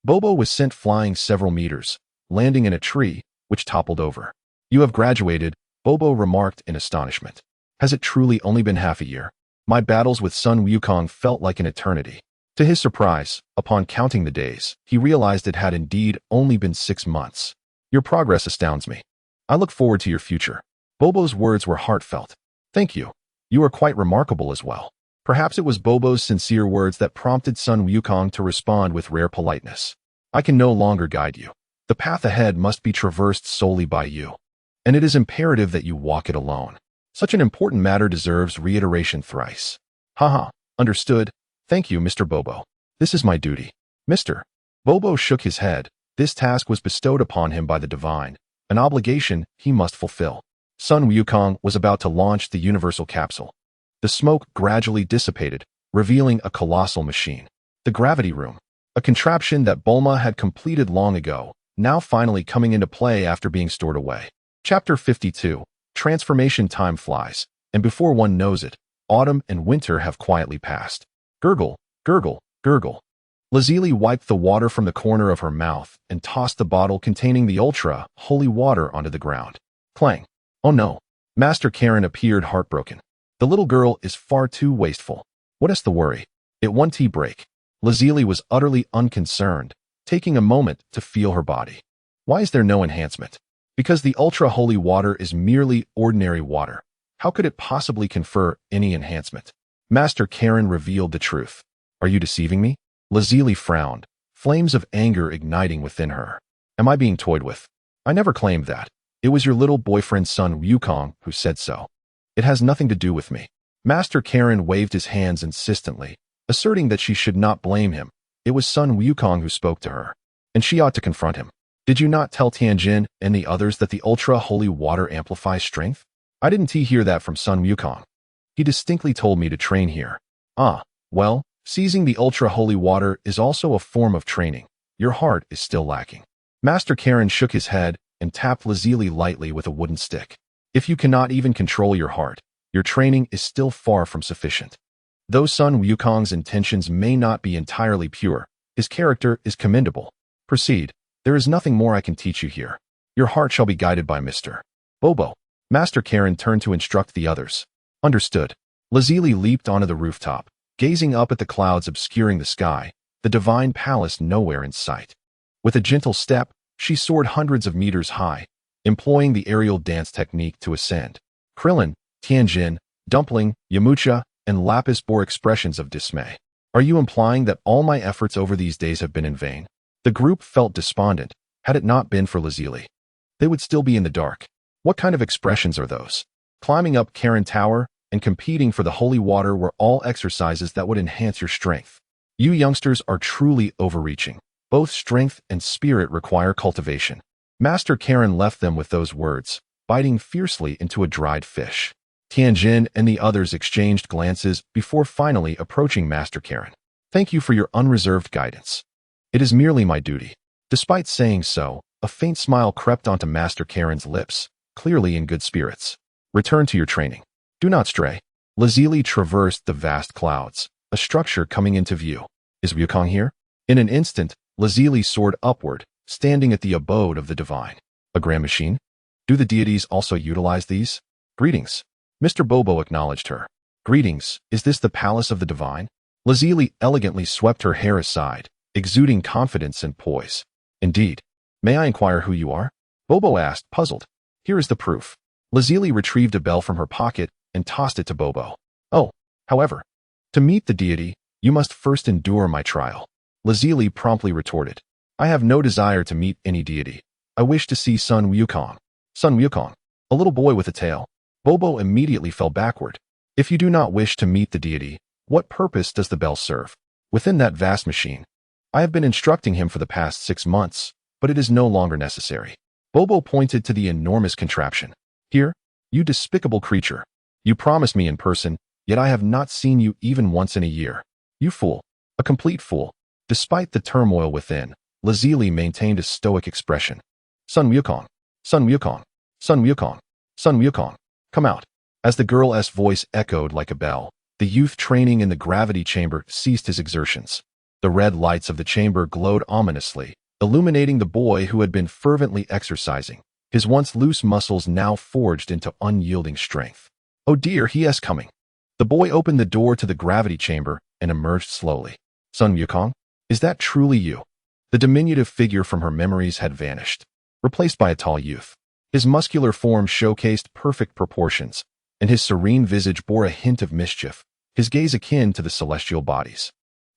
Speaker 1: Bobo was sent flying several meters, landing in a tree, which toppled over. You have graduated, Bobo remarked in astonishment. Has it truly only been half a year? My battles with Sun Wukong felt like an eternity. To his surprise, upon counting the days, he realized it had indeed only been 6 months. Your progress astounds me. I look forward to your future. Bobo's words were heartfelt. Thank you. You are quite remarkable as well. Perhaps it was Bobo's sincere words that prompted Sun Wukong to respond with rare politeness. I can no longer guide you. The path ahead must be traversed solely by you. And it is imperative that you walk it alone. Such an important matter deserves reiteration thrice. Haha, understood. Thank you, Mr. Bobo. This is my duty. Mr. Bobo shook his head. This task was bestowed upon him by the divine, an obligation he must fulfill. Sun Wukong was about to launch the universal capsule. The smoke gradually dissipated, revealing a colossal machine. The gravity room, a contraption that Bulma had completed long ago, now finally coming into play after being stored away. Chapter 52. Transformation time flies, and before one knows it, autumn and winter have quietly passed. Gurgle, gurgle, gurgle. Lazuli wiped the water from the corner of her mouth and tossed the bottle containing the ultra holy water onto the ground. Clang. Oh no. Master Karen appeared heartbroken. The little girl is far too wasteful. What is the worry? It one tea break. Lazuli was utterly unconcerned, taking a moment to feel her body. Why is there no enhancement? Because the ultra-holy water is merely ordinary water. How could it possibly confer any enhancement? Master Karen revealed the truth. Are you deceiving me? Lazuli frowned, flames of anger igniting within her. Am I being toyed with? I never claimed that. It was your little boyfriend Sun Wukong who said so. It has nothing to do with me. Master Karen waved his hands insistently, asserting that she should not blame him. It was Sun Wukong who spoke to her, and she ought to confront him. Did you not tell Tianjin and the others that the ultra-holy water amplifies strength? I didn't hear that from Sun Wukong. He distinctly told me to train here. Ah, well, seizing the ultra-holy water is also a form of training. Your heart is still lacking. Master Karen shook his head and tapped Lazuli lightly with a wooden stick. If you cannot even control your heart, your training is still far from sufficient. Though Sun Wukong's intentions may not be entirely pure, his character is commendable. Proceed. There is nothing more I can teach you here. Your heart shall be guided by Mr. Bobo. Master Karen turned to instruct the others. Understood. Lazuli leaped onto the rooftop, gazing up at the clouds obscuring the sky, the divine palace nowhere in sight. With a gentle step, she soared hundreds of meters high, employing the aerial dance technique to ascend. Clillin, Tianjin, Dumpling, Yamcha, and Lapis bore expressions of dismay. Are you implying that all my efforts over these days have been in vain? The group felt despondent. Had it not been for Lazuli, they would still be in the dark. What kind of expressions are those? Climbing up Karen Tower and competing for the holy water were all exercises that would enhance your strength. You youngsters are truly overreaching. Both strength and spirit require cultivation. Master Karen left them with those words, biting fiercely into a dried fish. Tianjin and the others exchanged glances before finally approaching Master Karen. Thank you for your unreserved guidance. It is merely my duty. Despite saying so, a faint smile crept onto Master Karen's lips, clearly in good spirits. Return to your training. Do not stray. Lazuli traversed the vast clouds, a structure coming into view. Is Wukong here? In an instant, Lazuli soared upward, standing at the abode of the divine. A grand machine? Do the deities also utilize these? Greetings. Mr. Bobo acknowledged her. Greetings, is this the palace of the divine? Lazuli elegantly swept her hair aside, exuding confidence and poise. Indeed. May I inquire who you are? Bobo asked, puzzled. Here is the proof. Lazuli retrieved a bell from her pocket and tossed it to Bobo. Oh, however, to meet the deity, you must first endure my trial. Lazuli promptly retorted. I have no desire to meet any deity. I wish to see Sun Wukong. Sun Wukong, a little boy with a tail. Bobo immediately fell backward. If you do not wish to meet the deity, what purpose does the bell serve? Within that vast machine, I have been instructing him for the past 6 months, but it is no longer necessary. Bobo pointed to the enormous contraption. Here, you despicable creature. You promised me in person, yet I have not seen you even once in a year. You fool. A complete fool. Despite the turmoil within, Lazuli maintained a stoic expression. Sun Wukong. Sun Wukong. Sun Wukong. Sun Wukong. Come out. As the girl's voice echoed like a bell, the youth training in the gravity chamber ceased his exertions. The red lights of the chamber glowed ominously, illuminating the boy who had been fervently exercising, his once loose muscles now forged into unyielding strength. Oh dear, he is coming. The boy opened the door to the gravity chamber and emerged slowly. Sun Wukong, is that truly you? The diminutive figure from her memories had vanished, replaced by a tall youth. His muscular form showcased perfect proportions, and his serene visage bore a hint of mischief, his gaze akin to the celestial bodies,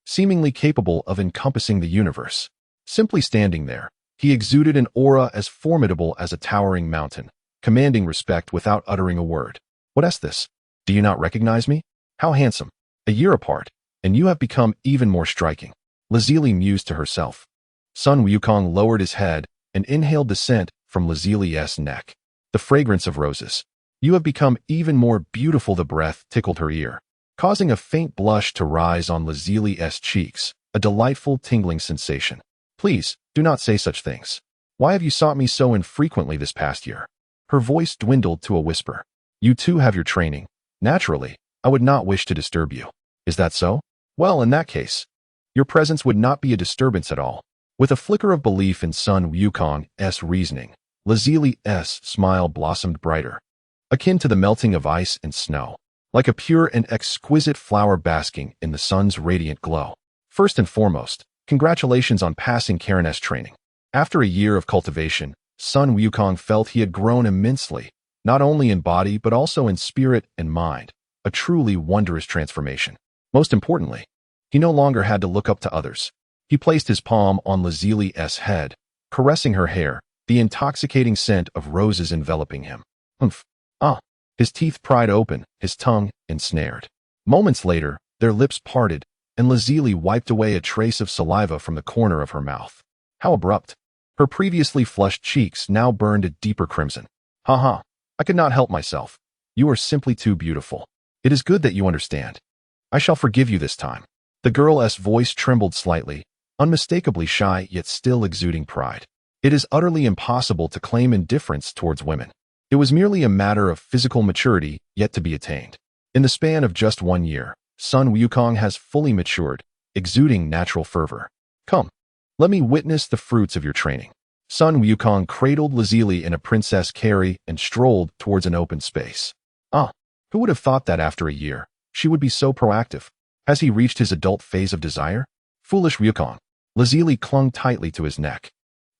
Speaker 1: seemingly capable of encompassing the universe. Simply standing there, he exuded an aura as formidable as a towering mountain, commanding respect without uttering a word. What is this? Do you not recognize me? How handsome. A year apart, and you have become even more striking. Lazuli mused to herself. Sun Wukong lowered his head and inhaled the scent from Lazuli's neck. The fragrance of roses. You have become even more beautiful. The breath tickled her ear, causing a faint blush to rise on Lazuli's cheeks, a delightful tingling sensation. Please, do not say such things. Why have you sought me so infrequently this past year? Her voice dwindled to a whisper. You too have your training. Naturally, I would not wish to disturb you. Is that so? Well, in that case, your presence would not be a disturbance at all. With a flicker of belief in Sun Wukong's reasoning, Lazuli's smile blossomed brighter, akin to the melting of ice and snow, like a pure and exquisite flower basking in the sun's radiant glow. First and foremost, congratulations on passing Karen's training. After a year of cultivation, Sun Wukong felt he had grown immensely, not only in body but also in spirit and mind, a truly wondrous transformation. Most importantly, he no longer had to look up to others. He placed his palm on Lazuli's head, caressing her hair, the intoxicating scent of roses enveloping him. Humph. Ah. His teeth pried open, his tongue ensnared. Moments later, their lips parted, and Lazuli wiped away a trace of saliva from the corner of her mouth. How abrupt. Her previously flushed cheeks now burned a deeper crimson. Haha, I could not help myself. You are simply too beautiful. It is good that you understand. I shall forgive you this time. The girl's voice trembled slightly, unmistakably shy yet still exuding pride. It is utterly impossible to claim indifference towards women. It was merely a matter of physical maturity yet to be attained. In the span of just 1 year, Sun Wukong has fully matured, exuding natural fervor. Come, let me witness the fruits of your training. Sun Wukong cradled Lazuli in a princess carry and strolled towards an open space. Who would have thought that after a year, she would be so proactive? Has he reached his adult phase of desire? Foolish Wukong. Lazuli clung tightly to his neck.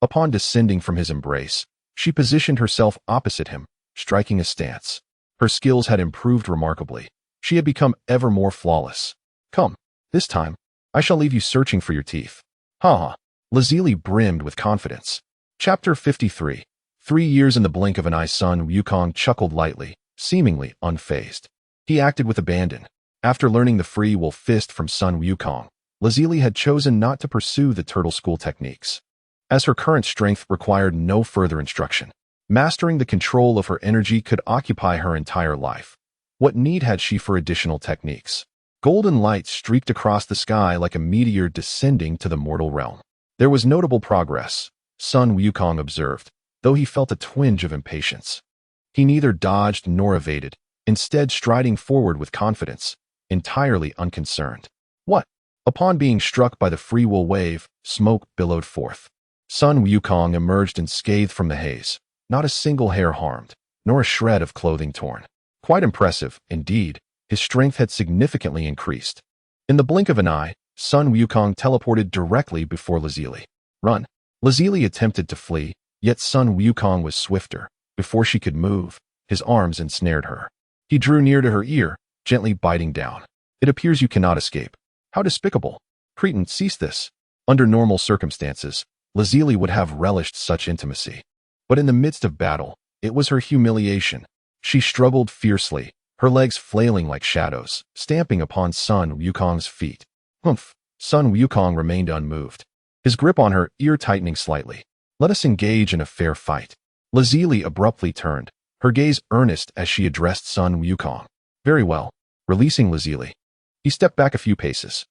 Speaker 1: Upon descending from his embrace, she positioned herself opposite him, striking a stance. Her skills had improved remarkably. She had become ever more flawless. Come, this time, I shall leave you searching for your teeth. Ha! Lazuli brimmed with confidence. Chapter 53. 3 years in the blink of an eye. Sun Wukong chuckled lightly, seemingly unfazed. He acted with abandon. After learning the free will fist from Sun Wukong, Lazuli had chosen not to pursue the turtle school techniques, as her current strength required no further instruction. Mastering the control of her energy could occupy her entire life. What need had she for additional techniques? Golden light streaked across the sky like a meteor descending to the mortal realm. There was notable progress, Sun Wukong observed, though he felt a twinge of impatience. He neither dodged nor evaded, instead striding forward with confidence, entirely unconcerned. What? Upon being struck by the free will wave, smoke billowed forth. Sun Wukong emerged unscathed from the haze, not a single hair harmed, nor a shred of clothing torn. Quite impressive, indeed, his strength had significantly increased. In the blink of an eye, Sun Wukong teleported directly before Lazuli. Run! Lazuli attempted to flee, yet Sun Wukong was swifter. Before she could move, his arms ensnared her. He drew near to her ear, gently biting down. It appears you cannot escape. How despicable! Cretin, cease this. Under normal circumstances, Lazuli would have relished such intimacy. But in the midst of battle, it was her humiliation. She struggled fiercely, her legs flailing like shadows, stamping upon Sun Wukong's feet. Humph! Sun Wukong remained unmoved, his grip on her ear tightening slightly. Let us engage in a fair fight. Lazuli abruptly turned, her gaze earnest as she addressed Sun Wukong. Very well. Releasing Lazuli, he stepped back a few paces.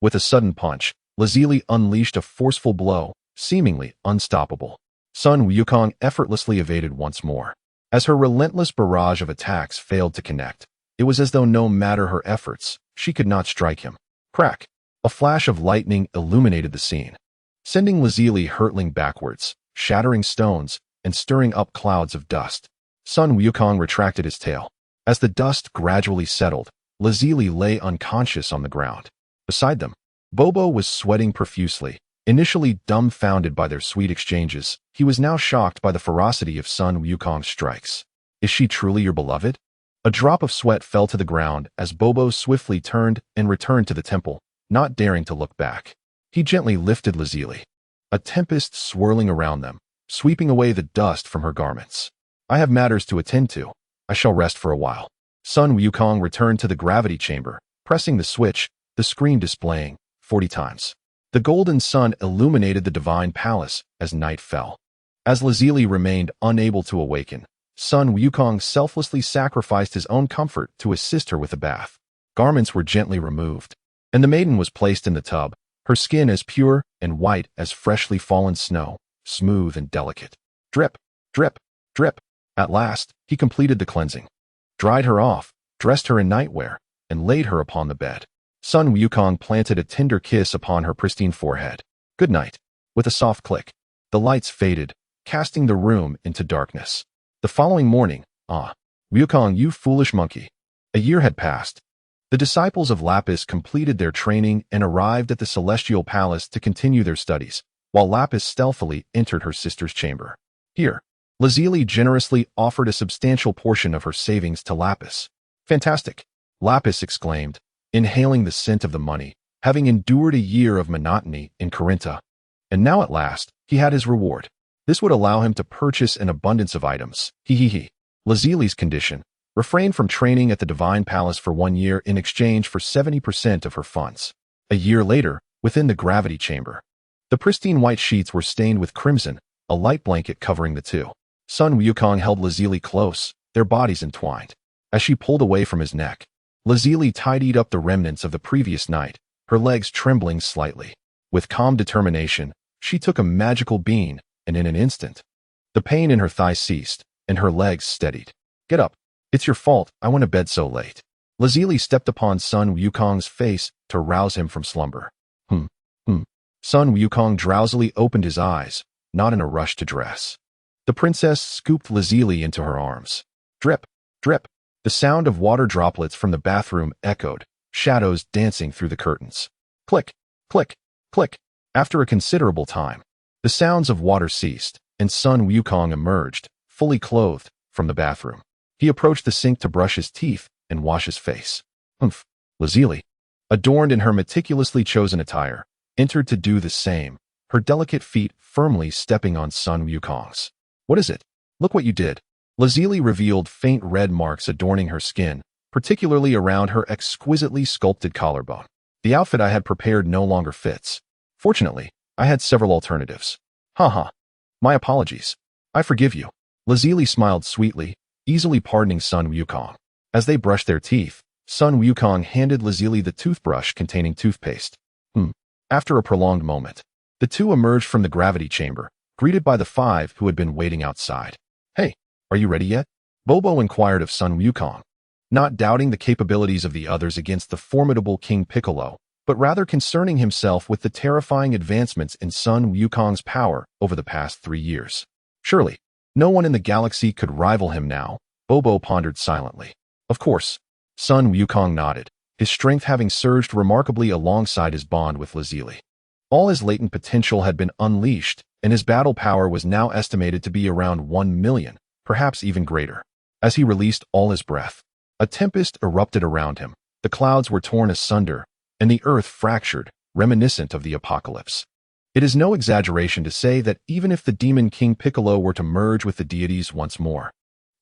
Speaker 1: With a sudden punch, Lazuli unleashed a forceful blow, seemingly unstoppable. Sun Wukong effortlessly evaded once more. As her relentless barrage of attacks failed to connect, it was as though no matter her efforts, she could not strike him. Crack! A flash of lightning illuminated the scene, sending Lazuli hurtling backwards, shattering stones, and stirring up clouds of dust. Sun Wukong retracted his tail. As the dust gradually settled, Lazuli lay unconscious on the ground. Beside them, Bobo was sweating profusely. Initially dumbfounded by their sweet exchanges, he was now shocked by the ferocity of Sun Wukong's strikes. Is she truly your beloved? A drop of sweat fell to the ground as Bobo swiftly turned and returned to the temple, not daring to look back. He gently lifted Lazuli, a tempest swirling around them, sweeping away the dust from her garments. I have matters to attend to. I shall rest for a while. Sun Wukong returned to the gravity chamber, pressing the switch, the screen displaying 40 times. The golden sun illuminated the divine palace as night fell. As Lazuli remained unable to awaken, Sun Wukong selflessly sacrificed his own comfort to assist her with a bath. Garments were gently removed, and the maiden was placed in the tub, her skin as pure and white as freshly fallen snow, smooth and delicate. Drip, drip, drip. At last, he completed the cleansing, dried her off, dressed her in nightwear, and laid her upon the bed. Sun Wukong planted a tender kiss upon her pristine forehead. Good night. With a soft click, the lights faded, casting the room into darkness. The following morning, Wukong, you foolish monkey. A year had passed. The disciples of Lapis completed their training and arrived at the Celestial Palace to continue their studies, while Lapis stealthily entered her sister's chamber. Here, Lazuli generously offered a substantial portion of her savings to Lapis. Fantastic! Lapis exclaimed, inhaling the scent of the money, having endured a year of monotony in Corinta. And now at last, he had his reward. This would allow him to purchase an abundance of items. Lazuli's condition: refrain from training at the Divine Palace for 1 year in exchange for 70% of her funds. A year later, within the gravity chamber, The pristine white sheets were stained with crimson, a light blanket covering the two. Sun Wukong held Lazili close, their bodies entwined. As she pulled away from his neck, Lazili tidied up the remnants of the previous night, her legs trembling slightly. With calm determination, she took a magical bean, and in an instant, the pain in her thigh ceased, and her legs steadied. Get up. It's your fault, I went to bed so late. Lazili stepped upon Sun Wukong's face to rouse him from slumber. Sun Wukong drowsily opened his eyes, not in a rush to dress. The princess scooped Lazili into her arms. Drip, drip. The sound of water droplets from the bathroom echoed, shadows dancing through the curtains. Click, click, click. After a considerable time, the sounds of water ceased, and Sun Wukong emerged, fully clothed, from the bathroom. He approached the sink to brush his teeth and wash his face. Lazili, adorned in her meticulously chosen attire, entered to do the same, her delicate feet firmly stepping on Sun Wukong's. What is it? Look what you did. Lazili revealed faint red marks adorning her skin, particularly around her exquisitely sculpted collarbone. The outfit I had prepared no longer fits. Fortunately, I had several alternatives. Haha. My apologies. I forgive you. Lazili smiled sweetly, easily pardoning Sun Wukong. As they brushed their teeth, Sun Wukong handed Lazili the toothbrush containing toothpaste. After a prolonged moment, the two emerged from the gravity chamber, greeted by the five who had been waiting outside. Hey, are you ready yet? Bobo inquired of Sun Wukong, not doubting the capabilities of the others against the formidable King Piccolo, but rather concerning himself with the terrifying advancements in Sun Wukong's power over the past 3 years. Surely, no one in the galaxy could rival him now, Bobo pondered silently. Of course. Sun Wukong nodded, his strength having surged remarkably alongside his bond with Lazili. All his latent potential had been unleashed, and his battle power was now estimated to be around 1 million, perhaps even greater. As he released all his breath, a tempest erupted around him, the clouds were torn asunder, and the earth fractured, reminiscent of the apocalypse. It is no exaggeration to say that even if the demon King Piccolo were to merge with the deities once more,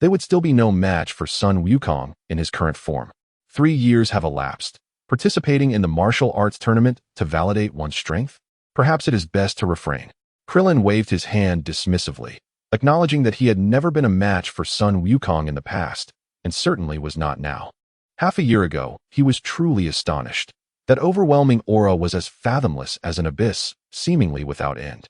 Speaker 1: they would still be no match for Sun Wukong in his current form. 3 years have elapsed. Participating in the martial arts tournament to validate one's strength? Perhaps it is best to refrain. Clillin waved his hand dismissively, acknowledging that he had never been a match for Sun Wukong in the past, and certainly was not now. Half a year ago, he was truly astonished. That overwhelming aura was as fathomless as an abyss, seemingly without end.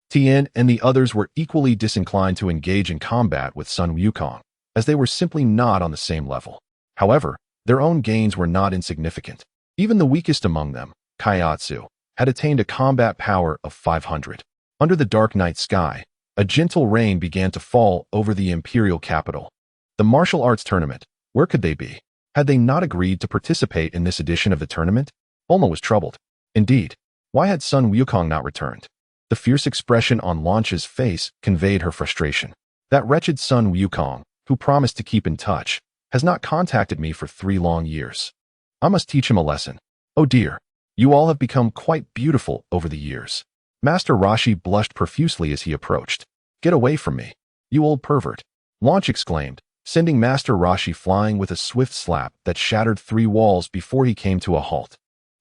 Speaker 1: Tien and the others were equally disinclined to engage in combat with Sun Wukong, as they were simply not on the same level. However, their own gains were not insignificant. Even the weakest among them, Kaiatsu, had attained a combat power of 500. Under the dark night sky, a gentle rain began to fall over the imperial capital. The martial arts tournament, where could they be? Had they not agreed to participate in this edition of the tournament? Bulma was troubled. Indeed, why had Sun Wukong not returned? The fierce expression on Launch's face conveyed her frustration. That wretched Sun Wukong, who promised to keep in touch, has not contacted me for 3 long years. I must teach him a lesson. Oh dear, you all have become quite beautiful over the years. Master Roshi blushed profusely as he approached. Get away from me, you old pervert. Launch exclaimed, sending Master Roshi flying with a swift slap that shattered 3 walls before he came to a halt.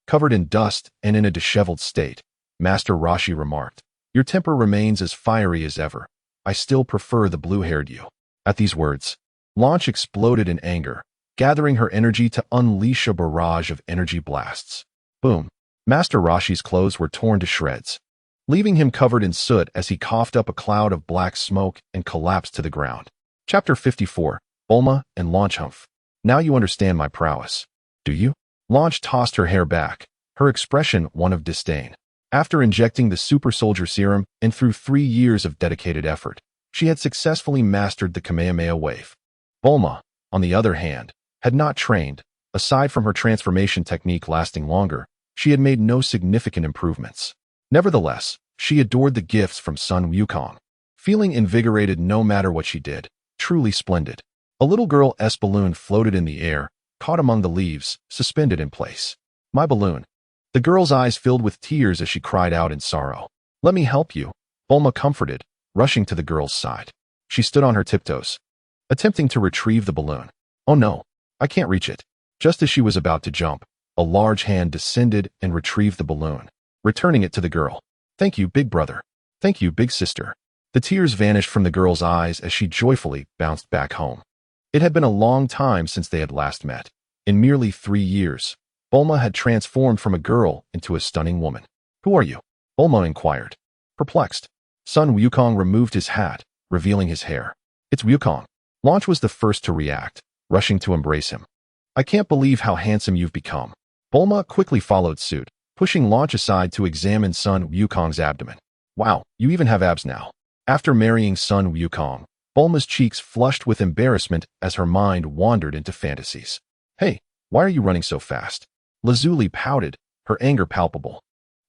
Speaker 1: Covered in dust and in a disheveled state, Master Roshi remarked, your temper remains as fiery as ever. I still prefer the blue-haired you. At these words, Launch exploded in anger, gathering her energy to unleash a barrage of energy blasts. Boom. Master Roshi's clothes were torn to shreds, leaving him covered in soot as he coughed up a cloud of black smoke and collapsed to the ground. Chapter 54, Bulma and Launch Humph. Now you understand my prowess. Do you? Launch tossed her hair back, her expression one of disdain. After injecting the super soldier serum and through 3 years of dedicated effort, she had successfully mastered the Kamehameha wave. Bulma, on the other hand, had not trained. Aside from her transformation technique lasting longer, she had made no significant improvements. Nevertheless, she adored the gifts from Sun Wukong, feeling invigorated no matter what she did. Truly splendid. A little girl's balloon floated in the air, caught among the leaves, suspended in place. My balloon. The girl's eyes filled with tears as she cried out in sorrow. Let me help you, Bulma comforted, rushing to the girl's side. She stood on her tiptoes, attempting to retrieve the balloon. Oh no, I can't reach it. Just as she was about to jump, a large hand descended and retrieved the balloon, returning it to the girl. Thank you, big brother. Thank you, big sister. The tears vanished from the girl's eyes as she joyfully bounced back home. It had been a long time since they had last met. In merely 3 years, Bulma had transformed from a girl into a stunning woman. Who are you? Bulma inquired. Perplexed, Sun Wukong removed his hat, revealing his hair. It's Wukong. Launch was the first to react, rushing to embrace him. I can't believe how handsome you've become. Bulma quickly followed suit, pushing Launch aside to examine Sun Wukong's abdomen. Wow, you even have abs now. After marrying Sun Wukong, Bulma's cheeks flushed with embarrassment as her mind wandered into fantasies. Hey, why are you running so fast? Lazuli pouted, her anger palpable.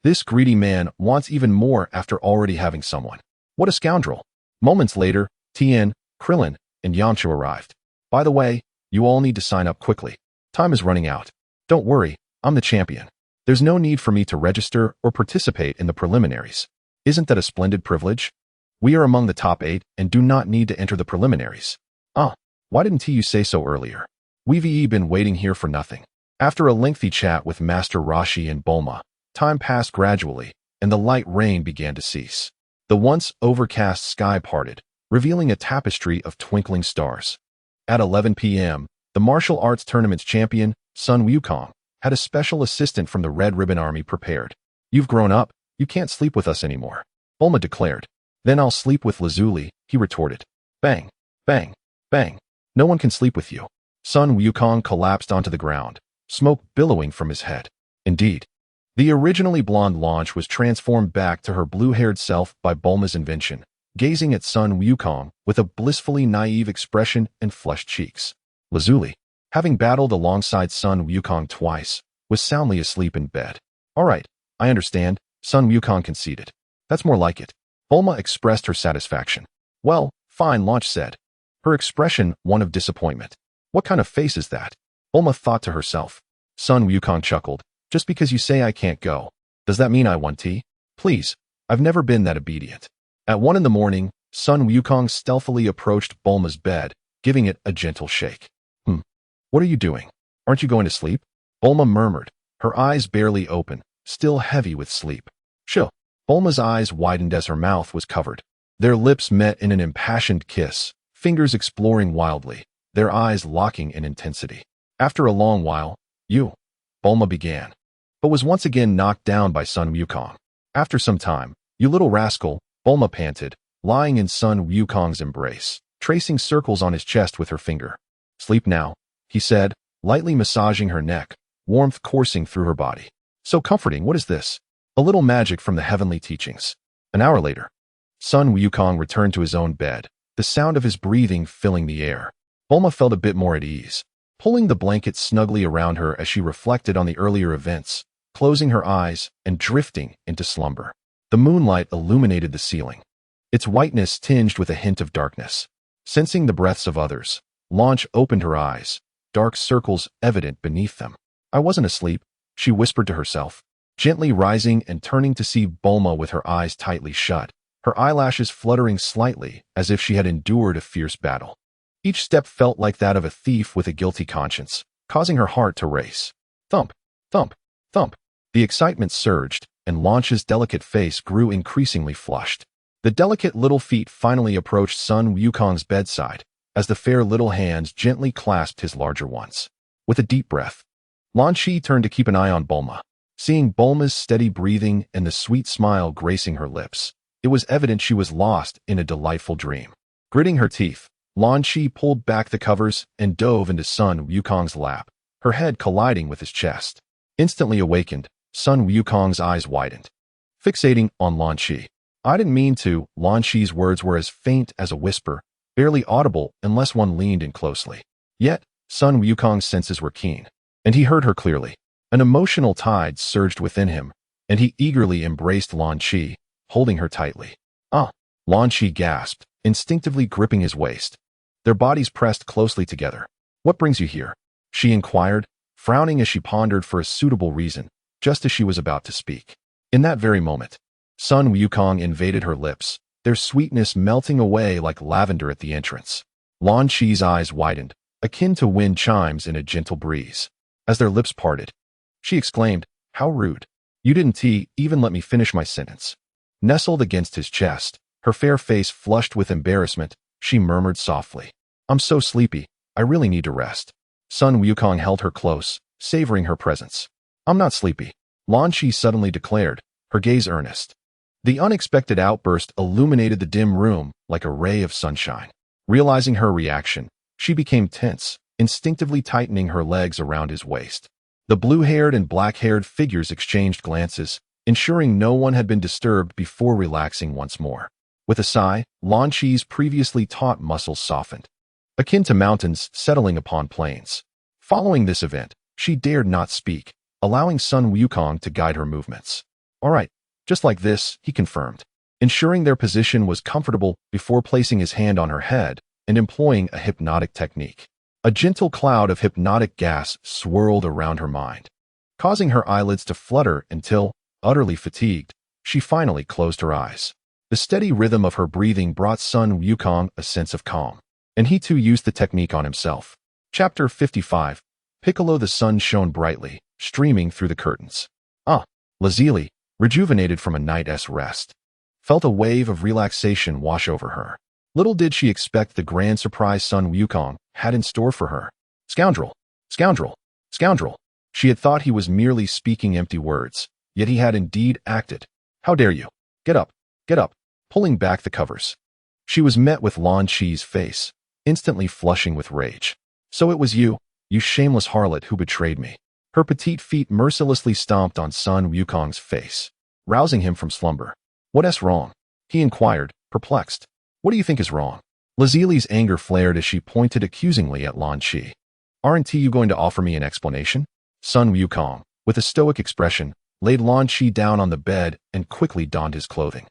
Speaker 1: This greedy man wants even more after already having someone. What a scoundrel. Moments later, Tien, Clillin, and Yamcha arrived. By the way, you all need to sign up quickly. Time is running out. Don't worry, I'm the champion. There's no need for me to register or participate in the preliminaries. Isn't that a splendid privilege? We are among the top 8 and do not need to enter the preliminaries. Why didn't you say so earlier? We've been waiting here for nothing. After a lengthy chat with Master Roshi and Bulma, time passed gradually, and the light rain began to cease. The once overcast sky parted, revealing a tapestry of twinkling stars. At 11 p.m., the martial arts tournament's champion, Sun Wukong, had a special assistant from the Red Ribbon Army prepared. You've grown up, you can't sleep with us anymore, Bulma declared. Then I'll sleep with Lazuli, he retorted. Bang, bang, bang. No one can sleep with you. Sun Wukong collapsed onto the ground, smoke billowing from his head. Indeed, the originally blonde Launch was transformed back to her blue-haired self by Bulma's invention, gazing at Sun Wukong with a blissfully naive expression and flushed cheeks. Lazuli, having battled alongside Sun Wukong twice, was soundly asleep in bed. All right, I understand, Sun Wukong conceded. That's more like it. Bulma expressed her satisfaction. Well, fine, Launch said, her expression one of disappointment. What kind of face is that? Bulma thought to herself. Sun Wukong chuckled. Just because you say I can't go, does that mean I want tea? Please, I've never been that obedient. At 1 in the morning, Sun Wukong stealthily approached Bulma's bed, giving it a gentle shake. What are you doing? Aren't you going to sleep? Bulma murmured, her eyes barely open, still heavy with sleep. Sure. Bulma's eyes widened as her mouth was covered. Their lips met in an impassioned kiss, fingers exploring wildly, their eyes locking in intensity. After a long while, Bulma began, but was once again knocked down by Sun Wukong. After some time, you little rascal, Bulma panted, lying in Sun Wukong's embrace, tracing circles on his chest with her finger. Sleep now, he said, lightly massaging her neck, warmth coursing through her body. So comforting, what is this? A little magic from the heavenly teachings. An hour later, Sun Wukong returned to his own bed, the sound of his breathing filling the air. Bulma felt a bit more at ease, pulling the blanket snugly around her as she reflected on the earlier events, closing her eyes and drifting into slumber. The moonlight illuminated the ceiling, its whiteness tinged with a hint of darkness. Sensing the breaths of others, Launch opened her eyes, dark circles evident beneath them. I wasn't asleep, she whispered to herself, gently rising and turning to see Bulma with her eyes tightly shut, her eyelashes fluttering slightly as if she had endured a fierce battle. Each step felt like that of a thief with a guilty conscience, causing her heart to race. Thump, thump, thump. The excitement surged, and Launch's delicate face grew increasingly flushed. The delicate little feet finally approached Sun Wukong's bedside, as the fair little hands gently clasped his larger ones. With a deep breath, Lan Shi turned to keep an eye on Bulma. Seeing Bulma's steady breathing and the sweet smile gracing her lips, it was evident she was lost in a delightful dream. Gritting her teeth, Lan Shi pulled back the covers and dove into Sun Wukong's lap, her head colliding with his chest. Instantly awakened, Sun Wukong's eyes widened. Fixating on Lan Shi. I didn't mean to. Lan Shi's words were as faint as a whisper, barely audible unless one leaned in closely. Yet, Sun Wukong's senses were keen, and he heard her clearly. An emotional tide surged within him, and he eagerly embraced Lan Shi, holding her tightly. Lan Shi gasped, instinctively gripping his waist. Their bodies pressed closely together. What brings you here? She inquired, frowning as she pondered for a suitable reason, just as she was about to speak. In that very moment, Sun Wukong invaded her lips, their sweetness melting away like lavender at the entrance. Lan Shi's eyes widened, akin to wind chimes in a gentle breeze. As their lips parted, she exclaimed, "How rude. You didn't even let me finish my sentence." Nestled against his chest, her fair face flushed with embarrassment, she murmured softly, "I'm so sleepy, I really need to rest." Sun Wukong held her close, savoring her presence. "I'm not sleepy," Lan Shi suddenly declared, her gaze earnest. The unexpected outburst illuminated the dim room like a ray of sunshine. Realizing her reaction, she became tense, instinctively tightening her legs around his waist. The blue-haired and black-haired figures exchanged glances, ensuring no one had been disturbed before relaxing once more. With a sigh, Lan Shi's previously taut muscles softened, akin to mountains settling upon plains. Following this event, she dared not speak, allowing Sun Wukong to guide her movements. "All right, just like this," he confirmed, ensuring their position was comfortable before placing his hand on her head and employing a hypnotic technique. A gentle cloud of hypnotic gas swirled around her mind, causing her eyelids to flutter until, utterly fatigued, she finally closed her eyes. The steady rhythm of her breathing brought Sun Wukong a sense of calm, and he too used the technique on himself. Chapter 55. Piccolo. The sun shone brightly, streaming through the curtains. Lazuli, rejuvenated from a night's rest, felt a wave of relaxation wash over her. Little did she expect the grand surprise Sun Wukong had in store for her. Scoundrel! Scoundrel! Scoundrel! She had thought he was merely speaking empty words, yet he had indeed acted. "How dare you? Get up! Get up!" Pulling back the covers. She was met with Lan Shi's face, instantly flushing with rage. "So it was you, you shameless harlot, who betrayed me." Her petite feet mercilessly stomped on Sun Wukong's face, rousing him from slumber. "What's wrong?" he inquired, perplexed. "What do you think is wrong?" Lazuli's anger flared as she pointed accusingly at Lan Shi. "Aren't you going to offer me an explanation?" Sun Wukong, with a stoic expression, laid Lan Shi down on the bed and quickly donned his clothing.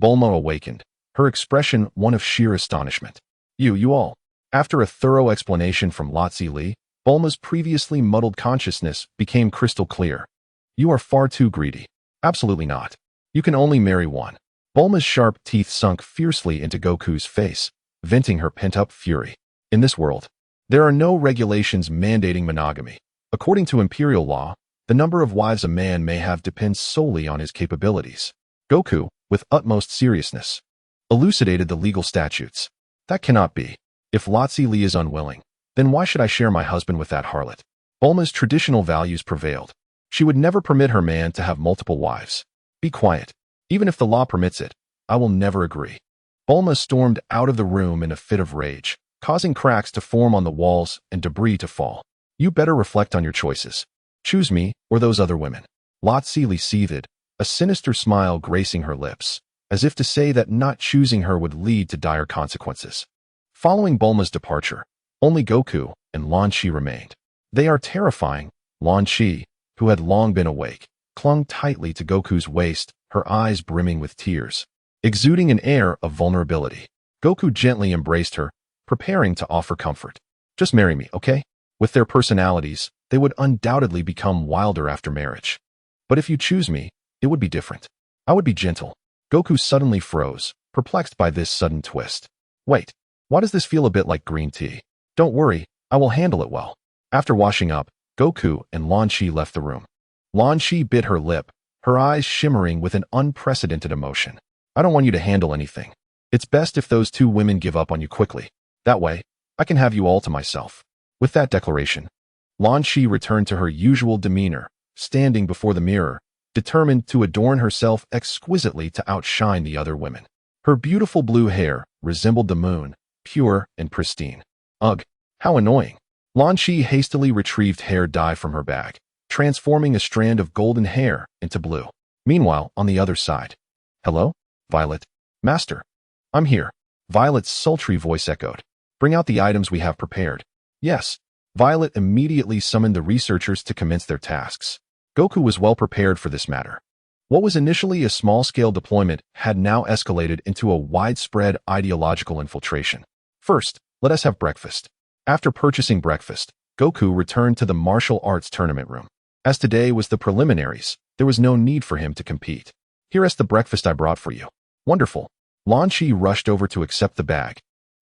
Speaker 1: Bulma awakened, her expression one of sheer astonishment. You all." After a thorough explanation from Lazuli, Bulma's previously muddled consciousness became crystal clear. "You are far too greedy." "Absolutely not. You can only marry one." Bulma's sharp teeth sunk fiercely into Goku's face, venting her pent-up fury. "In this world, there are no regulations mandating monogamy. According to imperial law, the number of wives a man may have depends solely on his capabilities." Goku, with utmost seriousness, elucidated the legal statutes. "That cannot be. If Lazuli is unwilling, then why should I share my husband with that harlot?" Bulma's traditional values prevailed. She would never permit her man to have multiple wives. "Be quiet. Even if the law permits it, I will never agree." Bulma stormed out of the room in a fit of rage, causing cracks to form on the walls and debris to fall. "You better reflect on your choices. Choose me or those other women." Lazuli seethed, a sinister smile gracing her lips, as if to say that not choosing her would lead to dire consequences. Following Bulma's departure, only Goku and Lan Shi remained. "They are terrifying." Lan Shi, who had long been awake, clung tightly to Goku's waist, her eyes brimming with tears, exuding an air of vulnerability. Goku gently embraced her, preparing to offer comfort. "Just marry me, okay? With their personalities, they would undoubtedly become wilder after marriage. But if you choose me, it would be different. I would be gentle." Goku suddenly froze, perplexed by this sudden twist. "Wait, why does this feel a bit like green tea?" "Don't worry, I will handle it well." After washing up, Goku and Lan Shi left the room. Lan Shi bit her lip, her eyes shimmering with an unprecedented emotion. "I don't want you to handle anything. It's best if those two women give up on you quickly. That way, I can have you all to myself." With that declaration, Lan Shi returned to her usual demeanor, standing before the mirror, determined to adorn herself exquisitely to outshine the other women. Her beautiful blue hair resembled the moon, pure and pristine. Ugh, how annoying. Lan Shi hastily retrieved hair dye from her bag, transforming a strand of golden hair into blue. Meanwhile, on the other side. "Hello? Violet? Master? I'm here." Violet's sultry voice echoed. "Bring out the items we have prepared." "Yes." Violet immediately summoned the researchers to commence their tasks. Goku was well prepared for this matter. What was initially a small-scale deployment had now escalated into a widespread ideological infiltration. "First, let us have breakfast." After purchasing breakfast, Goku returned to the martial arts tournament room. As today was the preliminaries, there was no need for him to compete. "Here is the breakfast I brought for you." "Wonderful." Lan Shi rushed over to accept the bag,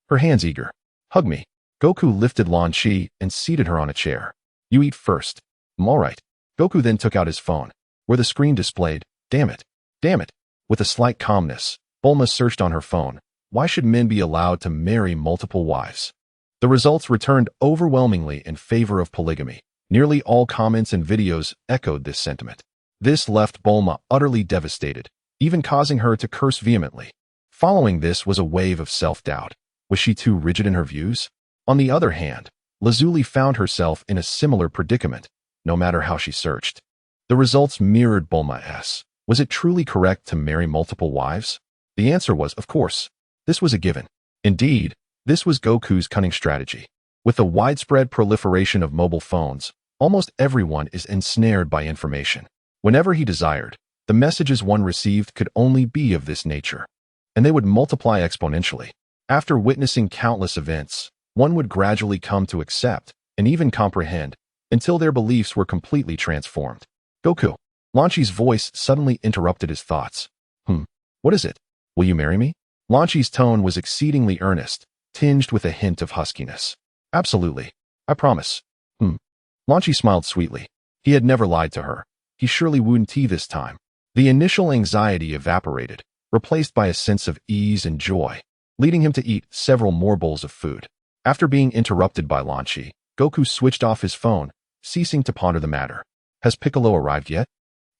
Speaker 1: her hands eager. "Hug me." Goku lifted Lan Shi and seated her on a chair. "You eat first." "All right." Goku then took out his phone, where the screen displayed, Damn it. With a slight calmness, Bulma searched on her phone. Why should men be allowed to marry multiple wives? The results returned overwhelmingly in favor of polygamy. Nearly all comments and videos echoed this sentiment. This left Bulma utterly devastated, even causing her to curse vehemently. Following this was a wave of self-doubt. Was she too rigid in her views? On the other hand, Lazuli found herself in a similar predicament, no matter how she searched. The results mirrored Bulma's. Was it truly correct to marry multiple wives? The answer was, of course. This was a given. Indeed, this was Goku's cunning strategy. With the widespread proliferation of mobile phones, almost everyone is ensnared by information. Whenever he desired, the messages one received could only be of this nature, and they would multiply exponentially. After witnessing countless events, one would gradually come to accept and even comprehend until their beliefs were completely transformed. Goku. Launchi's voice suddenly interrupted his thoughts. What is it? Will you marry me? Launchi's tone was exceedingly earnest, tinged with a hint of huskiness. Absolutely. I promise. Launchi smiled sweetly. He had never lied to her. He surely wouldn't this time. The initial anxiety evaporated, replaced by a sense of ease and joy, leading him to eat several more bowls of food. After being interrupted by Launchi, Goku switched off his phone, ceasing to ponder the matter. Has Piccolo arrived yet?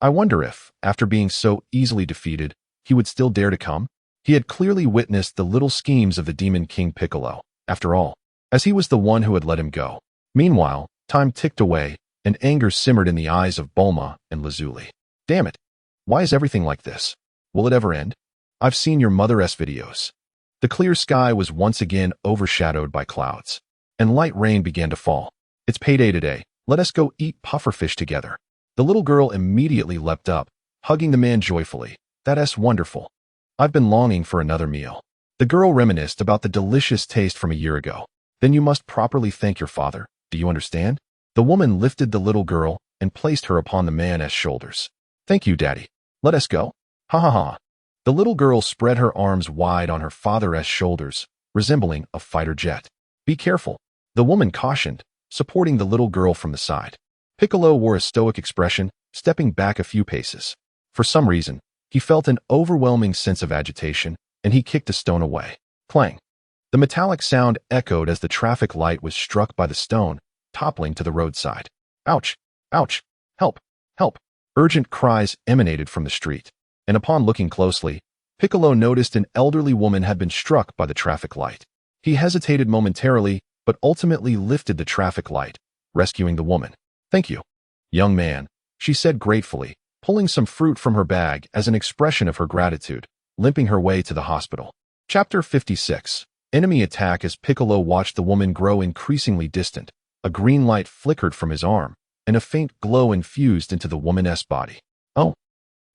Speaker 1: I wonder if, after being so easily defeated, he would still dare to come? He had clearly witnessed the little schemes of the Demon King Piccolo, after all, as he was the one who had let him go. Meanwhile, time ticked away, and anger simmered in the eyes of Bulma and Lazuli. Damn it! Why is everything like this? Will it ever end? I've seen your mother's videos. The clear sky was once again overshadowed by clouds, and light rain began to fall. It's payday today. Let us go eat pufferfish together. The little girl immediately leapt up, hugging the man joyfully. That's wonderful. I've been longing for another meal. The girl reminisced about the delicious taste from a year ago. Then you must properly thank your father. Do you understand? The woman lifted the little girl and placed her upon the man's shoulders. Thank you, Daddy. Let us go. Ha ha ha. The little girl spread her arms wide on her father's shoulders, resembling a fighter jet. Be careful, the woman cautioned, supporting the little girl from the side. Piccolo wore a stoic expression, stepping back a few paces. For some reason, he felt an overwhelming sense of agitation, and he kicked a stone away. Clang. The metallic sound echoed as the traffic light was struck by the stone, toppling to the roadside. Ouch! Ouch! Help! Help! Urgent cries emanated from the street, and upon looking closely, Piccolo noticed an elderly woman had been struck by the traffic light. He hesitated momentarily, but ultimately lifted the traffic light, rescuing the woman. Thank you, young man, she said gratefully, pulling some fruit from her bag as an expression of her gratitude, limping her way to the hospital. Chapter 56. Enemy attack. As Piccolo watched the woman grow increasingly distant, a green light flickered from his arm, and a faint glow infused into the woman's body. Oh,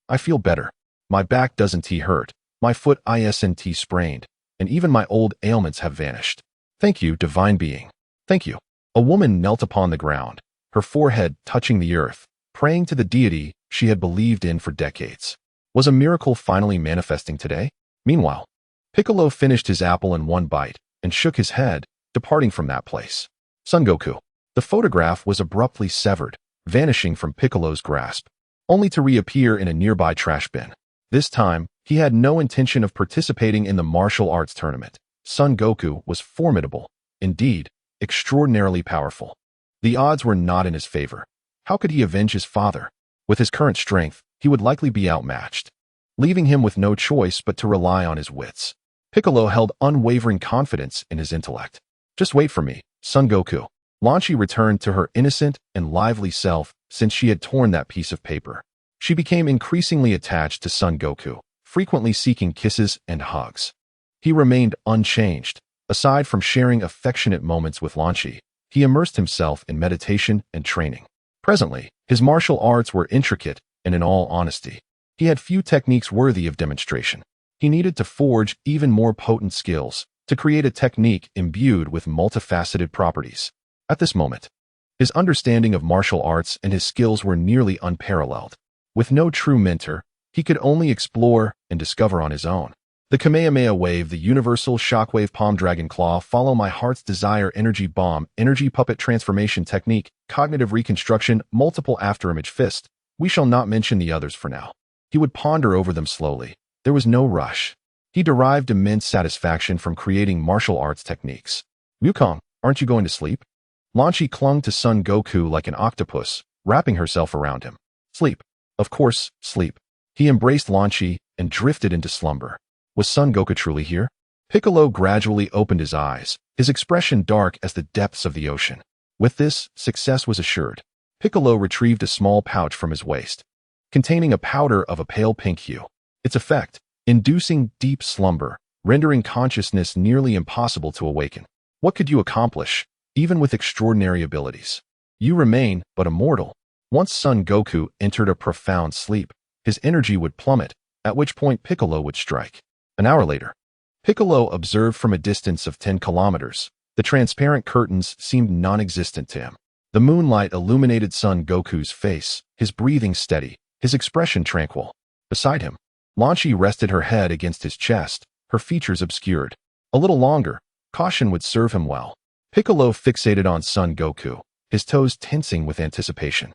Speaker 1: I feel better. My back doesn't hurt, my foot isn't sprained, and even my old ailments have vanished. Thank you, divine being. Thank you. A woman knelt upon the ground, her forehead touching the earth, praying to the deity she had believed in for decades. Was a miracle finally manifesting today? Meanwhile, Piccolo finished his apple in one bite and shook his head, departing from that place. Son Goku. The photograph was abruptly severed, vanishing from Piccolo's grasp, only to reappear in a nearby trash bin. This time, he had no intention of participating in the martial arts tournament. Son Goku was formidable, indeed, extraordinarily powerful. The odds were not in his favor. How could he avenge his father? With his current strength, he would likely be outmatched, leaving him with no choice but to rely on his wits. Piccolo held unwavering confidence in his intellect. Just wait for me, Son Goku. Launchi returned to her innocent and lively self since she had torn that piece of paper. She became increasingly attached to Son Goku, frequently seeking kisses and hugs. He remained unchanged. Aside from sharing affectionate moments with Launchi, he immersed himself in meditation and training. Presently, his martial arts were intricate, and in all honesty, he had few techniques worthy of demonstration. He needed to forge even more potent skills to create a technique imbued with multifaceted properties. At this moment, his understanding of martial arts and his skills were nearly unparalleled. With no true mentor, he could only explore and discover on his own. The Kamehameha Wave, the Universal Shockwave Palm Dragon Claw, Follow My Heart's Desire Energy Bomb, Energy Puppet Transformation Technique, Cognitive Reconstruction, Multiple Afterimage Fist. We shall not mention the others for now. He would ponder over them slowly, There was no rush. He derived immense satisfaction from creating martial arts techniques. Wukong, aren't you going to sleep? Lan Shi clung to Son Goku like an octopus, wrapping herself around him. Sleep. Of course, sleep. He embraced Lan Shi and drifted into slumber. Was Son Goku truly here? Piccolo gradually opened his eyes, his expression dark as the depths of the ocean. With this, success was assured. Piccolo retrieved a small pouch from his waist, containing a powder of a pale pink hue. Its effect, inducing deep slumber, rendering consciousness nearly impossible to awaken. What could you accomplish, even with extraordinary abilities? You remain but a mortal. Once Son Goku entered a profound sleep, his energy would plummet, at which point Piccolo would strike. An hour later, Piccolo observed from a distance of 10 kilometers. The transparent curtains seemed non-existent to him. The moonlight illuminated Son Goku's face, his breathing steady, his expression tranquil. Beside him, Lan Shi rested her head against his chest, her features obscured. A little longer, caution would serve him well. Piccolo fixated on Son Goku, his toes tensing with anticipation.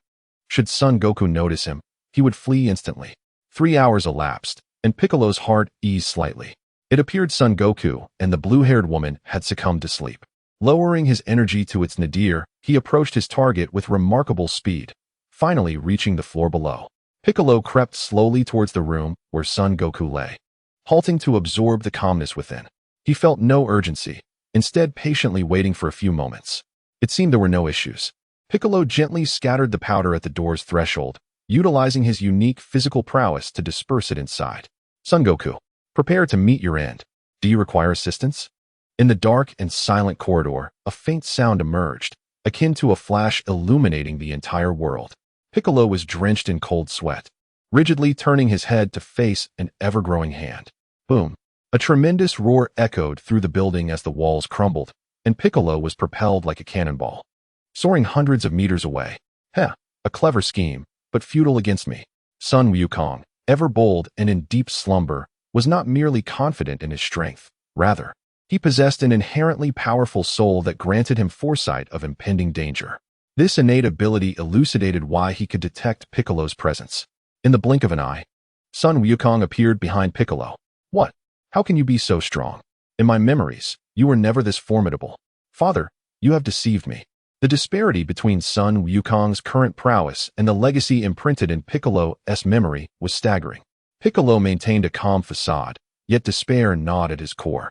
Speaker 1: Should Son Goku notice him, he would flee instantly. 3 hours elapsed, and Piccolo's heart eased slightly. It appeared Son Goku and the blue-haired woman had succumbed to sleep. Lowering his energy to its nadir, he approached his target with remarkable speed, finally reaching the floor below. Piccolo crept slowly towards the room where Son Goku lay, halting to absorb the calmness within. He felt no urgency, instead patiently waiting for a few moments. It seemed there were no issues. Piccolo gently scattered the powder at the door's threshold, utilizing his unique physical prowess to disperse it inside. Son Goku, prepare to meet your end. Do you require assistance? In the dark and silent corridor, a faint sound emerged, akin to a flash illuminating the entire world. Piccolo was drenched in cold sweat, rigidly turning his head to face an ever-growing hand. Boom! A tremendous roar echoed through the building as the walls crumbled, and Piccolo was propelled like a cannonball, soaring hundreds of meters away. Heh, a clever scheme, but futile against me. Son Wukong, ever bold and in deep slumber, was not merely confident in his strength. Rather, he possessed an inherently powerful soul that granted him foresight of impending danger. This innate ability elucidated why he could detect Piccolo's presence. In the blink of an eye, Son Wukong appeared behind Piccolo. What? How can you be so strong? In my memories, you were never this formidable. Father, you have deceived me. The disparity between Son Wukong's current prowess and the legacy imprinted in Piccolo's memory was staggering. Piccolo maintained a calm facade, yet despair gnawed at his core.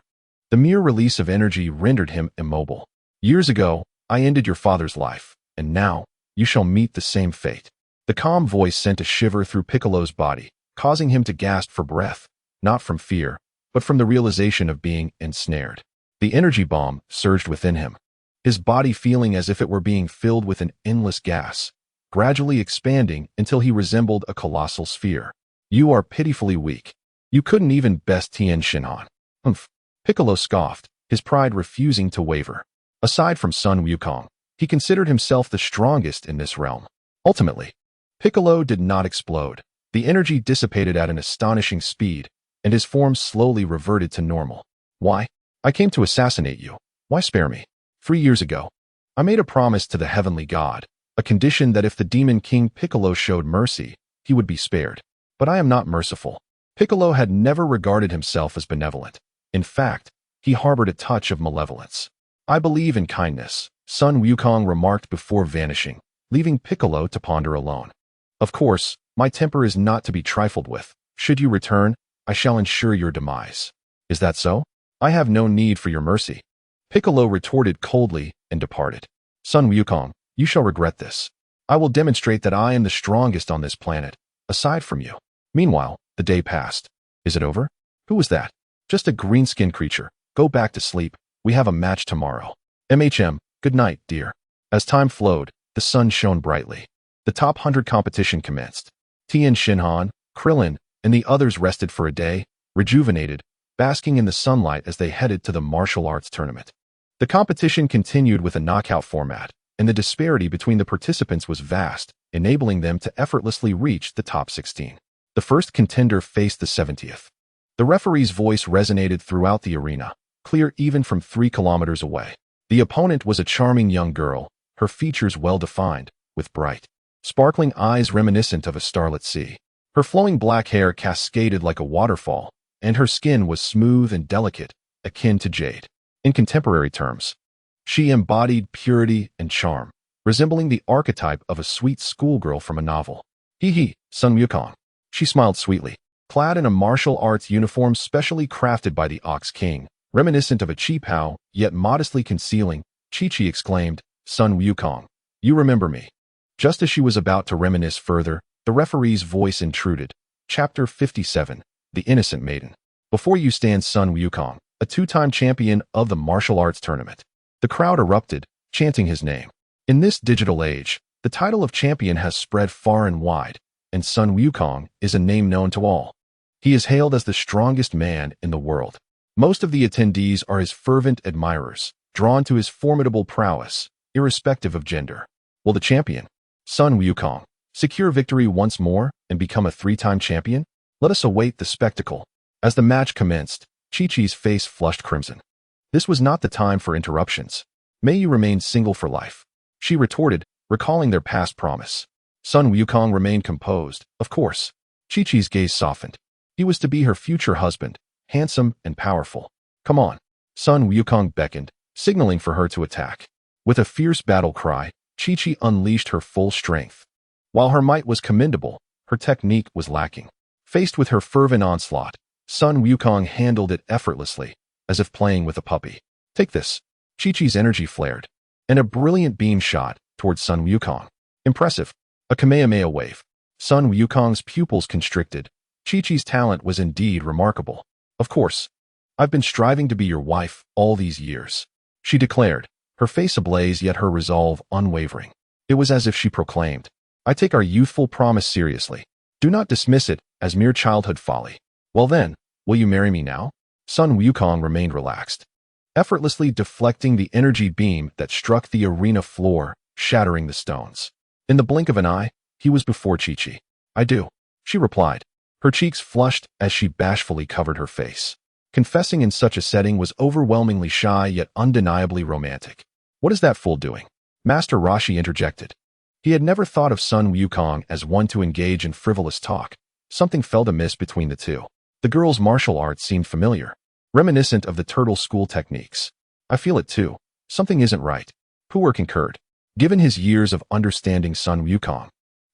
Speaker 1: The mere release of energy rendered him immobile. Years ago, I ended your father's life, and now, you shall meet the same fate. The calm voice sent a shiver through Piccolo's body, causing him to gasp for breath, not from fear, but from the realization of being ensnared. The energy bomb surged within him, his body feeling as if it were being filled with an endless gas, gradually expanding until he resembled a colossal sphere. You are pitifully weak. You couldn't even best Tien Shinhan. Humph. Piccolo scoffed, his pride refusing to waver. Aside from Son Wukong, he considered himself the strongest in this realm. Ultimately, Piccolo did not explode. The energy dissipated at an astonishing speed, and his form slowly reverted to normal. Why? I came to assassinate you. Why spare me? 3 years ago, I made a promise to the heavenly god, a condition that if the demon king Piccolo showed mercy, he would be spared. But I am not merciful. Piccolo had never regarded himself as benevolent. In fact, he harbored a touch of malevolence. I believe in kindness, Son Wukong remarked before vanishing, leaving Piccolo to ponder alone. Of course, my temper is not to be trifled with. Should you return, I shall ensure your demise. Is that so? I have no need for your mercy. Piccolo retorted coldly and departed. Son Wukong, you shall regret this. I will demonstrate that I am the strongest on this planet, aside from you. Meanwhile, the day passed. Is it over? Who was that? Just a green-skinned creature. Go back to sleep. We have a match tomorrow. Good night, dear. As time flowed, the sun shone brightly. The top 100 competition commenced. Tien Shinhan, Clillin, and the others rested for a day, rejuvenated, basking in the sunlight as they headed to the martial arts tournament. The competition continued with a knockout format, and the disparity between the participants was vast, enabling them to effortlessly reach the top 16. The first contender faced the 70th. The referee's voice resonated throughout the arena, clear even from 3 kilometers away. The opponent was a charming young girl, her features well-defined, with bright, sparkling eyes reminiscent of a starlit sea. Her flowing black hair cascaded like a waterfall, and her skin was smooth and delicate, akin to jade. In contemporary terms, she embodied purity and charm, resembling the archetype of a sweet schoolgirl from a novel. Hee, Sun Wukong. She smiled sweetly. Clad in a martial arts uniform specially crafted by the Ox King, reminiscent of a qipao, yet modestly concealing, Chi-Chi exclaimed, Sun Wukong, you remember me. Just as she was about to reminisce further, the referee's voice intruded. Chapter 57, The Innocent Maiden. Before you stands Sun Wukong, a two-time champion of the martial arts tournament. The crowd erupted, chanting his name. In this digital age, the title of champion has spread far and wide, and Sun Wukong is a name known to all. He is hailed as the strongest man in the world. Most of the attendees are his fervent admirers, drawn to his formidable prowess, irrespective of gender. Will the champion, Sun Wukong, secure victory once more and become a three-time champion? Let us await the spectacle. As the match commenced, Chi-Chi's face flushed crimson. This was not the time for interruptions. May you remain single for life, she retorted, recalling their past promise. Sun Wukong remained composed, of course. Chi-Chi's gaze softened. He was to be her future husband, handsome and powerful. Come on. Sun Wukong beckoned, signaling for her to attack. With a fierce battle cry, Chi-Chi unleashed her full strength. While her might was commendable, her technique was lacking. Faced with her fervent onslaught, Sun Wukong handled it effortlessly, as if playing with a puppy. Take this. Chi-Chi's energy flared, and a brilliant beam shot towards Sun Wukong. Impressive. A Kamehameha wave. Sun Wukong's pupils constricted. Chi-Chi's talent was indeed remarkable. Of course. I've been striving to be your wife all these years, she declared, her face ablaze yet her resolve unwavering. It was as if she proclaimed, I take our youthful promise seriously. Do not dismiss it as mere childhood folly. Well then, will you marry me now? Sun Wukong remained relaxed, effortlessly deflecting the energy beam that struck the arena floor, shattering the stones. In the blink of an eye, he was before Chi-Chi. I do, she replied. Her cheeks flushed as she bashfully covered her face. Confessing in such a setting was overwhelmingly shy yet undeniably romantic. What is that fool doing? Master Roshi interjected. He had never thought of Sun Wukong as one to engage in frivolous talk. Something felt amiss between the two. The girl's martial arts seemed familiar, reminiscent of the turtle school techniques. I feel it too. Something isn't right. Puer concurred. Given his years of understanding Sun Wukong,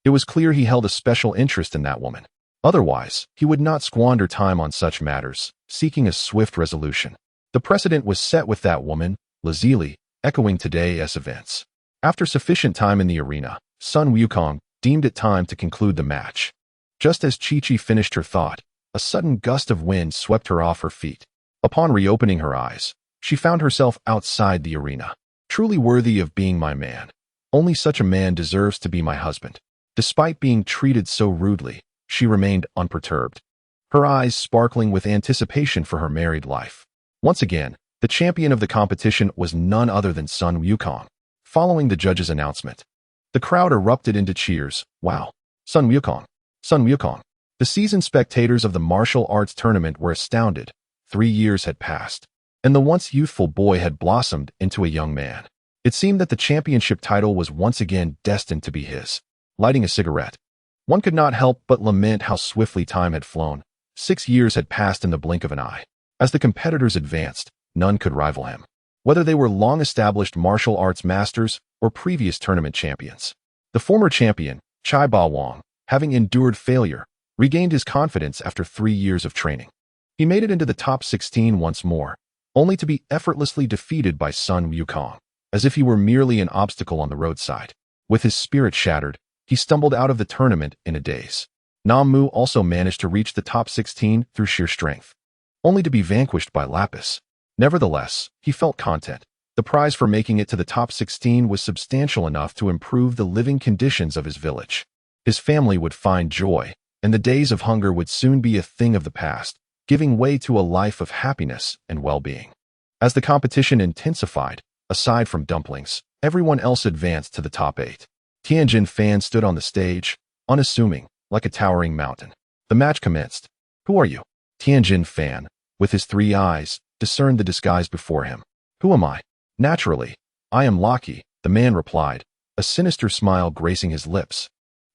Speaker 1: it was clear he held a special interest in that woman. Otherwise, he would not squander time on such matters, seeking a swift resolution. The precedent was set with that woman, lazily, echoing today's events. After sufficient time in the arena, Sun Wukong deemed it time to conclude the match. Just as Chi-Chi finished her thought, a sudden gust of wind swept her off her feet. Upon reopening her eyes, she found herself outside the arena. Truly worthy of being my man. Only such a man deserves to be my husband. Despite being treated so rudely, she remained unperturbed, her eyes sparkling with anticipation for her married life. Once again, the champion of the competition was none other than Sun Wukong. Following the judge's announcement, the crowd erupted into cheers. Wow! Sun Wukong! Sun Wukong! The seasoned spectators of the martial arts tournament were astounded. 3 years had passed, and the once youthful boy had blossomed into a young man. It seemed that the championship title was once again destined to be his. Lighting a cigarette, one could not help but lament how swiftly time had flown. 6 years had passed in the blink of an eye. As the competitors advanced, none could rival him, whether they were long-established martial arts masters or previous tournament champions. The former champion, Chai Ba Wang, having endured failure, regained his confidence after 3 years of training. He made it into the top 16 once more, only to be effortlessly defeated by Sun Wukong, as if he were merely an obstacle on the roadside. With his spirit shattered, he stumbled out of the tournament in a daze. Nam Mu also managed to reach the top 16 through sheer strength, only to be vanquished by Lapis. Nevertheless, he felt content. The prize for making it to the top 16 was substantial enough to improve the living conditions of his village. His family would find joy, and the days of hunger would soon be a thing of the past, giving way to a life of happiness and well-being. As the competition intensified, aside from dumplings, everyone else advanced to the top 8. Tianjin Fan stood on the stage, unassuming, like a towering mountain. The match commenced. Who are you? Tianjin Fan, with his 3 eyes, discerned the disguise before him. Who am I? Naturally, I am Loki, the man replied, a sinister smile gracing his lips.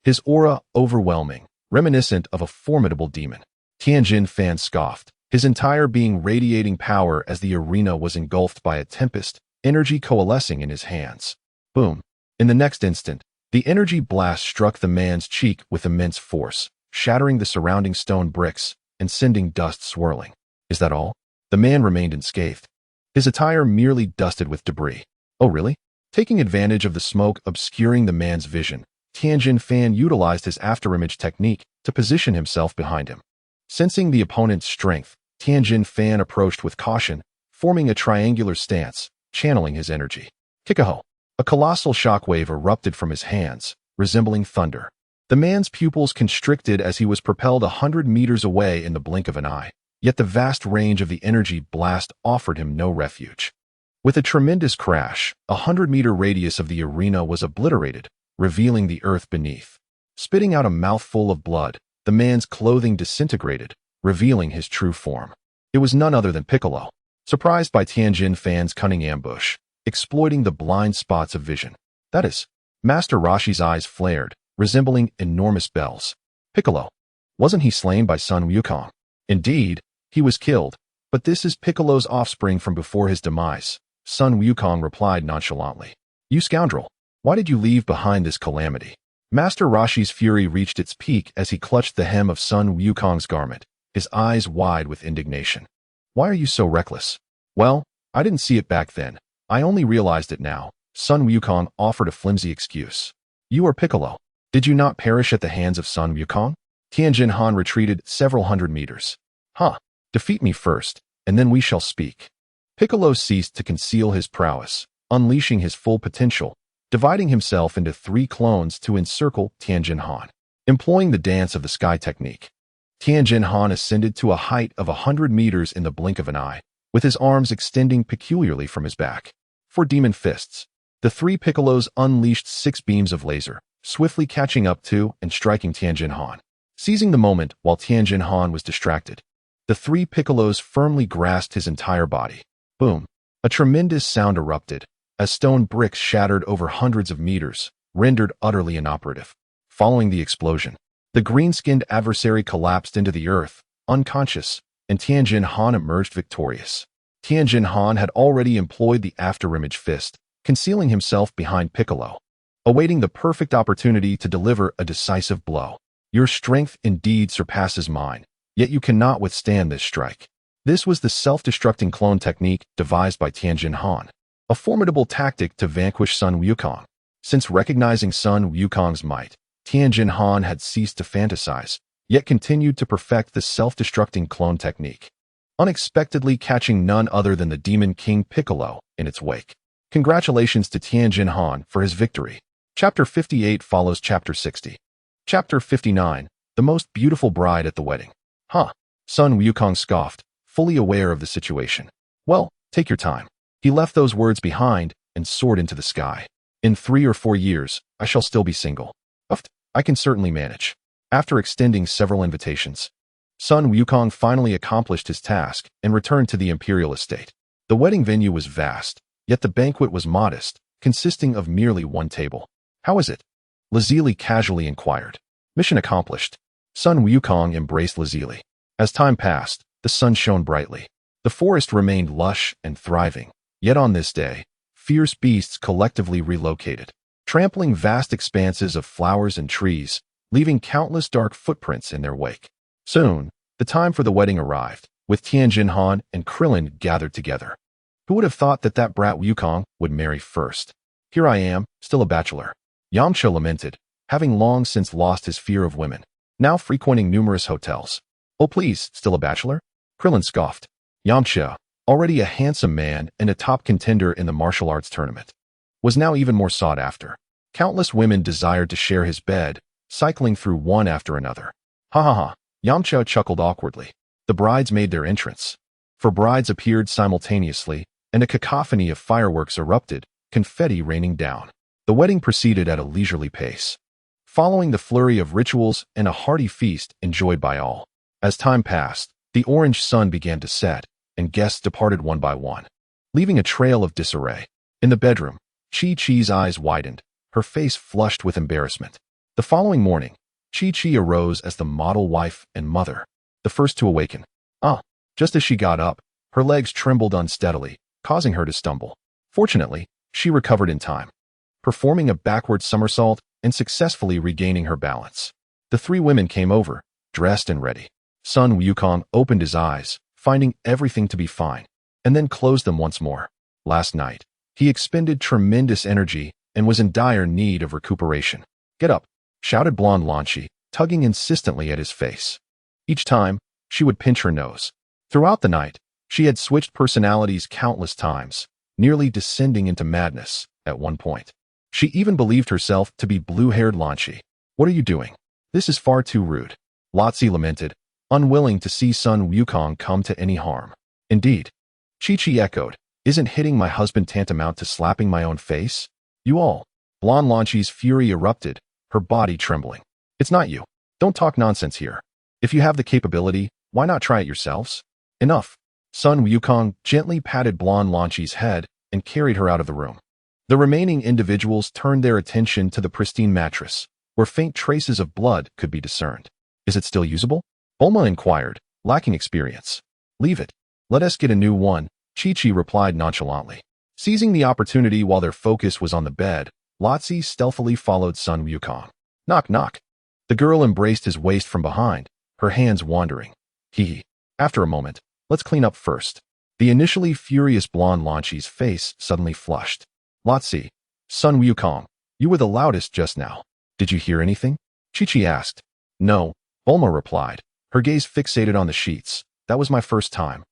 Speaker 1: His aura overwhelming, reminiscent of a formidable demon. Tianjin Fan scoffed, his entire being radiating power as the arena was engulfed by a tempest, energy coalescing in his hands. Boom. In the next instant, the energy blast struck the man's cheek with immense force, shattering the surrounding stone bricks and sending dust swirling. Is that all? The man remained unscathed, his attire merely dusted with debris. Oh really? Taking advantage of the smoke obscuring the man's vision, Tianjin Fan utilized his afterimage technique to position himself behind him. Sensing the opponent's strength, Tianjin Fan approached with caution, forming a triangular stance, channeling his energy. Kikaho! A colossal shockwave erupted from his hands, resembling thunder. The man's pupils constricted as he was propelled 100 meters away in the blink of an eye, yet the vast range of the energy blast offered him no refuge. With a tremendous crash, a 100-meter radius of the arena was obliterated, revealing the earth beneath. Spitting out a mouthful of blood, the man's clothing disintegrated, revealing his true form. It was none other than Piccolo. Surprised by Tianjin Fan's cunning ambush, exploiting the blind spots of vision. That is, Master Roshi's eyes flared, resembling enormous bells. Piccolo. Wasn't he slain by Sun Wukong? Indeed, he was killed, but this is Piccolo's offspring from before his demise. Sun Wukong replied nonchalantly. You scoundrel, why did you leave behind this calamity? Master Roshi's fury reached its peak as he clutched the hem of Sun Wukong's garment, his eyes wide with indignation. Why are you so reckless? Well, I didn't see it back then. I only realized it now. Sun Wukong offered a flimsy excuse. You are Piccolo. Did you not perish at the hands of Sun Wukong? Tianjin Han retreated several hundred meters. Huh. Defeat me first, and then we shall speak. Piccolo ceased to conceal his prowess, unleashing his full potential, dividing himself into 3 clones to encircle Tianjin Han. Employing the dance of the sky technique, Tianjin Han ascended to a height of 100 meters in the blink of an eye, with his arms extending peculiarly from his back. For demon fists, the 3 Piccolos unleashed 6 beams of laser, swiftly catching up to and striking Tianjin Han. Seizing the moment while Tianjin Han was distracted, the 3 Piccolos firmly grasped his entire body. Boom! A tremendous sound erupted, as stone bricks shattered over hundreds of meters, rendered utterly inoperative. Following the explosion, the green-skinned adversary collapsed into the earth, unconscious, and Tianjin Han emerged victorious. Tianjin Han had already employed the afterimage fist, concealing himself behind Piccolo, awaiting the perfect opportunity to deliver a decisive blow. Your strength indeed surpasses mine, yet you cannot withstand this strike. This was the self-destructing clone technique devised by Tianjin Han, a formidable tactic to vanquish Sun Wukong. Since recognizing Sun Wukong's might, Tianjin Han had ceased to fantasize, yet continued to perfect the self-destructing clone technique, unexpectedly catching none other than the Demon King Piccolo in its wake. Congratulations to Tianjin Han for his victory. Chapter 58 follows Chapter 60. Chapter 59, The Most Beautiful Bride at the Wedding. Huh? Sun Wukong scoffed, fully aware of the situation. Well, take your time. He left those words behind and soared into the sky. In 3 or 4 years, I shall still be single. I can certainly manage. After extending several invitations, Sun Wukong finally accomplished his task and returned to the imperial estate. The wedding venue was vast, yet the banquet was modest, consisting of merely 1 table. How is it? Lazili casually inquired. Mission accomplished. Sun Wukong embraced Lazili. As time passed, the sun shone brightly. The forest remained lush and thriving, yet on this day, fierce beasts collectively relocated, trampling vast expanses of flowers and trees, leaving countless dark footprints in their wake. Soon, the time for the wedding arrived, with Tianjin Han and Clillin gathered together. Who would have thought that brat Wukong would marry first? Here I am, still a bachelor. Yamcha lamented, having long since lost his fear of women, now frequenting numerous hotels. Oh please, still a bachelor? Clillin scoffed. Yamcha, already a handsome man and a top contender in the martial arts tournament, was now even more sought after. Countless women desired to share his bed, cycling through one after another. Ha ha ha, Yamcha chuckled awkwardly. The brides made their entrance. 4 brides appeared simultaneously, and a cacophony of fireworks erupted, confetti raining down. The wedding proceeded at a leisurely pace, following the flurry of rituals and a hearty feast enjoyed by all. As time passed, the orange sun began to set, and guests departed one by one, leaving a trail of disarray. In the bedroom, Chi-Chi's eyes widened, her face flushed with embarrassment. The following morning, Chi-Chi arose as the model wife and mother, the first to awaken. Just as she got up, her legs trembled unsteadily, causing her to stumble. Fortunately, she recovered in time, performing a backward somersault and successfully regaining her balance. The three women came over, dressed and ready. Sun Wukong opened his eyes, finding everything to be fine, and then closed them once more. Last night, he expended tremendous energy and was in dire need of recuperation. "Get up," shouted blonde Lan Shi, tugging insistently at his face. Each time, she would pinch her nose. Throughout the night, she had switched personalities countless times, nearly descending into madness at one point. She even believed herself to be blue-haired Lan Shi. "What are you doing? This is far too rude," Lotzi lamented, unwilling to see Sun Wukong come to any harm. "Indeed," Chi-Chi echoed, "isn't hitting my husband tantamount to slapping my own face? You all." Blonde Lan Shi's fury erupted, her body trembling. "It's not you. Don't talk nonsense here. If you have the capability, why not try it yourselves?" "Enough." Sun Wukong gently patted blonde Lan Shi's head and carried her out of the room. The remaining individuals turned their attention to the pristine mattress, where faint traces of blood could be discerned. "Is it still usable?" Bulma inquired, lacking experience. "Leave it. Let us get a new one," Chi-Chi replied nonchalantly. Seizing the opportunity while their focus was on the bed, Lotzi stealthily followed Sun Wukong. "Knock, knock." The girl embraced his waist from behind, her hands wandering. Hee. After a moment, "Let's clean up first." The initially furious blonde Lan Shi's face suddenly flushed. "Lotzi, Sun Wukong, you were the loudest just now. Did you hear anything?" Chi-Chi asked. "No," Bulma replied, her gaze fixated on the sheets. "That was my first time.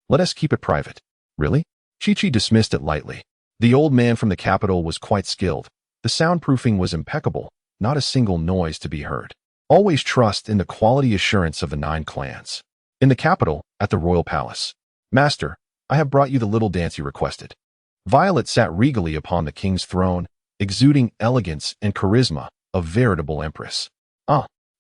Speaker 1: Let us keep it private." "Really?" Chi-Chi dismissed it lightly. The old man from the capital was quite skilled. The soundproofing was impeccable, not a single noise to be heard. Always trust in the quality assurance of the 9 clans. In the capital, at the royal palace. "Master, I have brought you the little dance you requested." Violet sat regally upon the king's throne, exuding elegance and charisma, a veritable empress.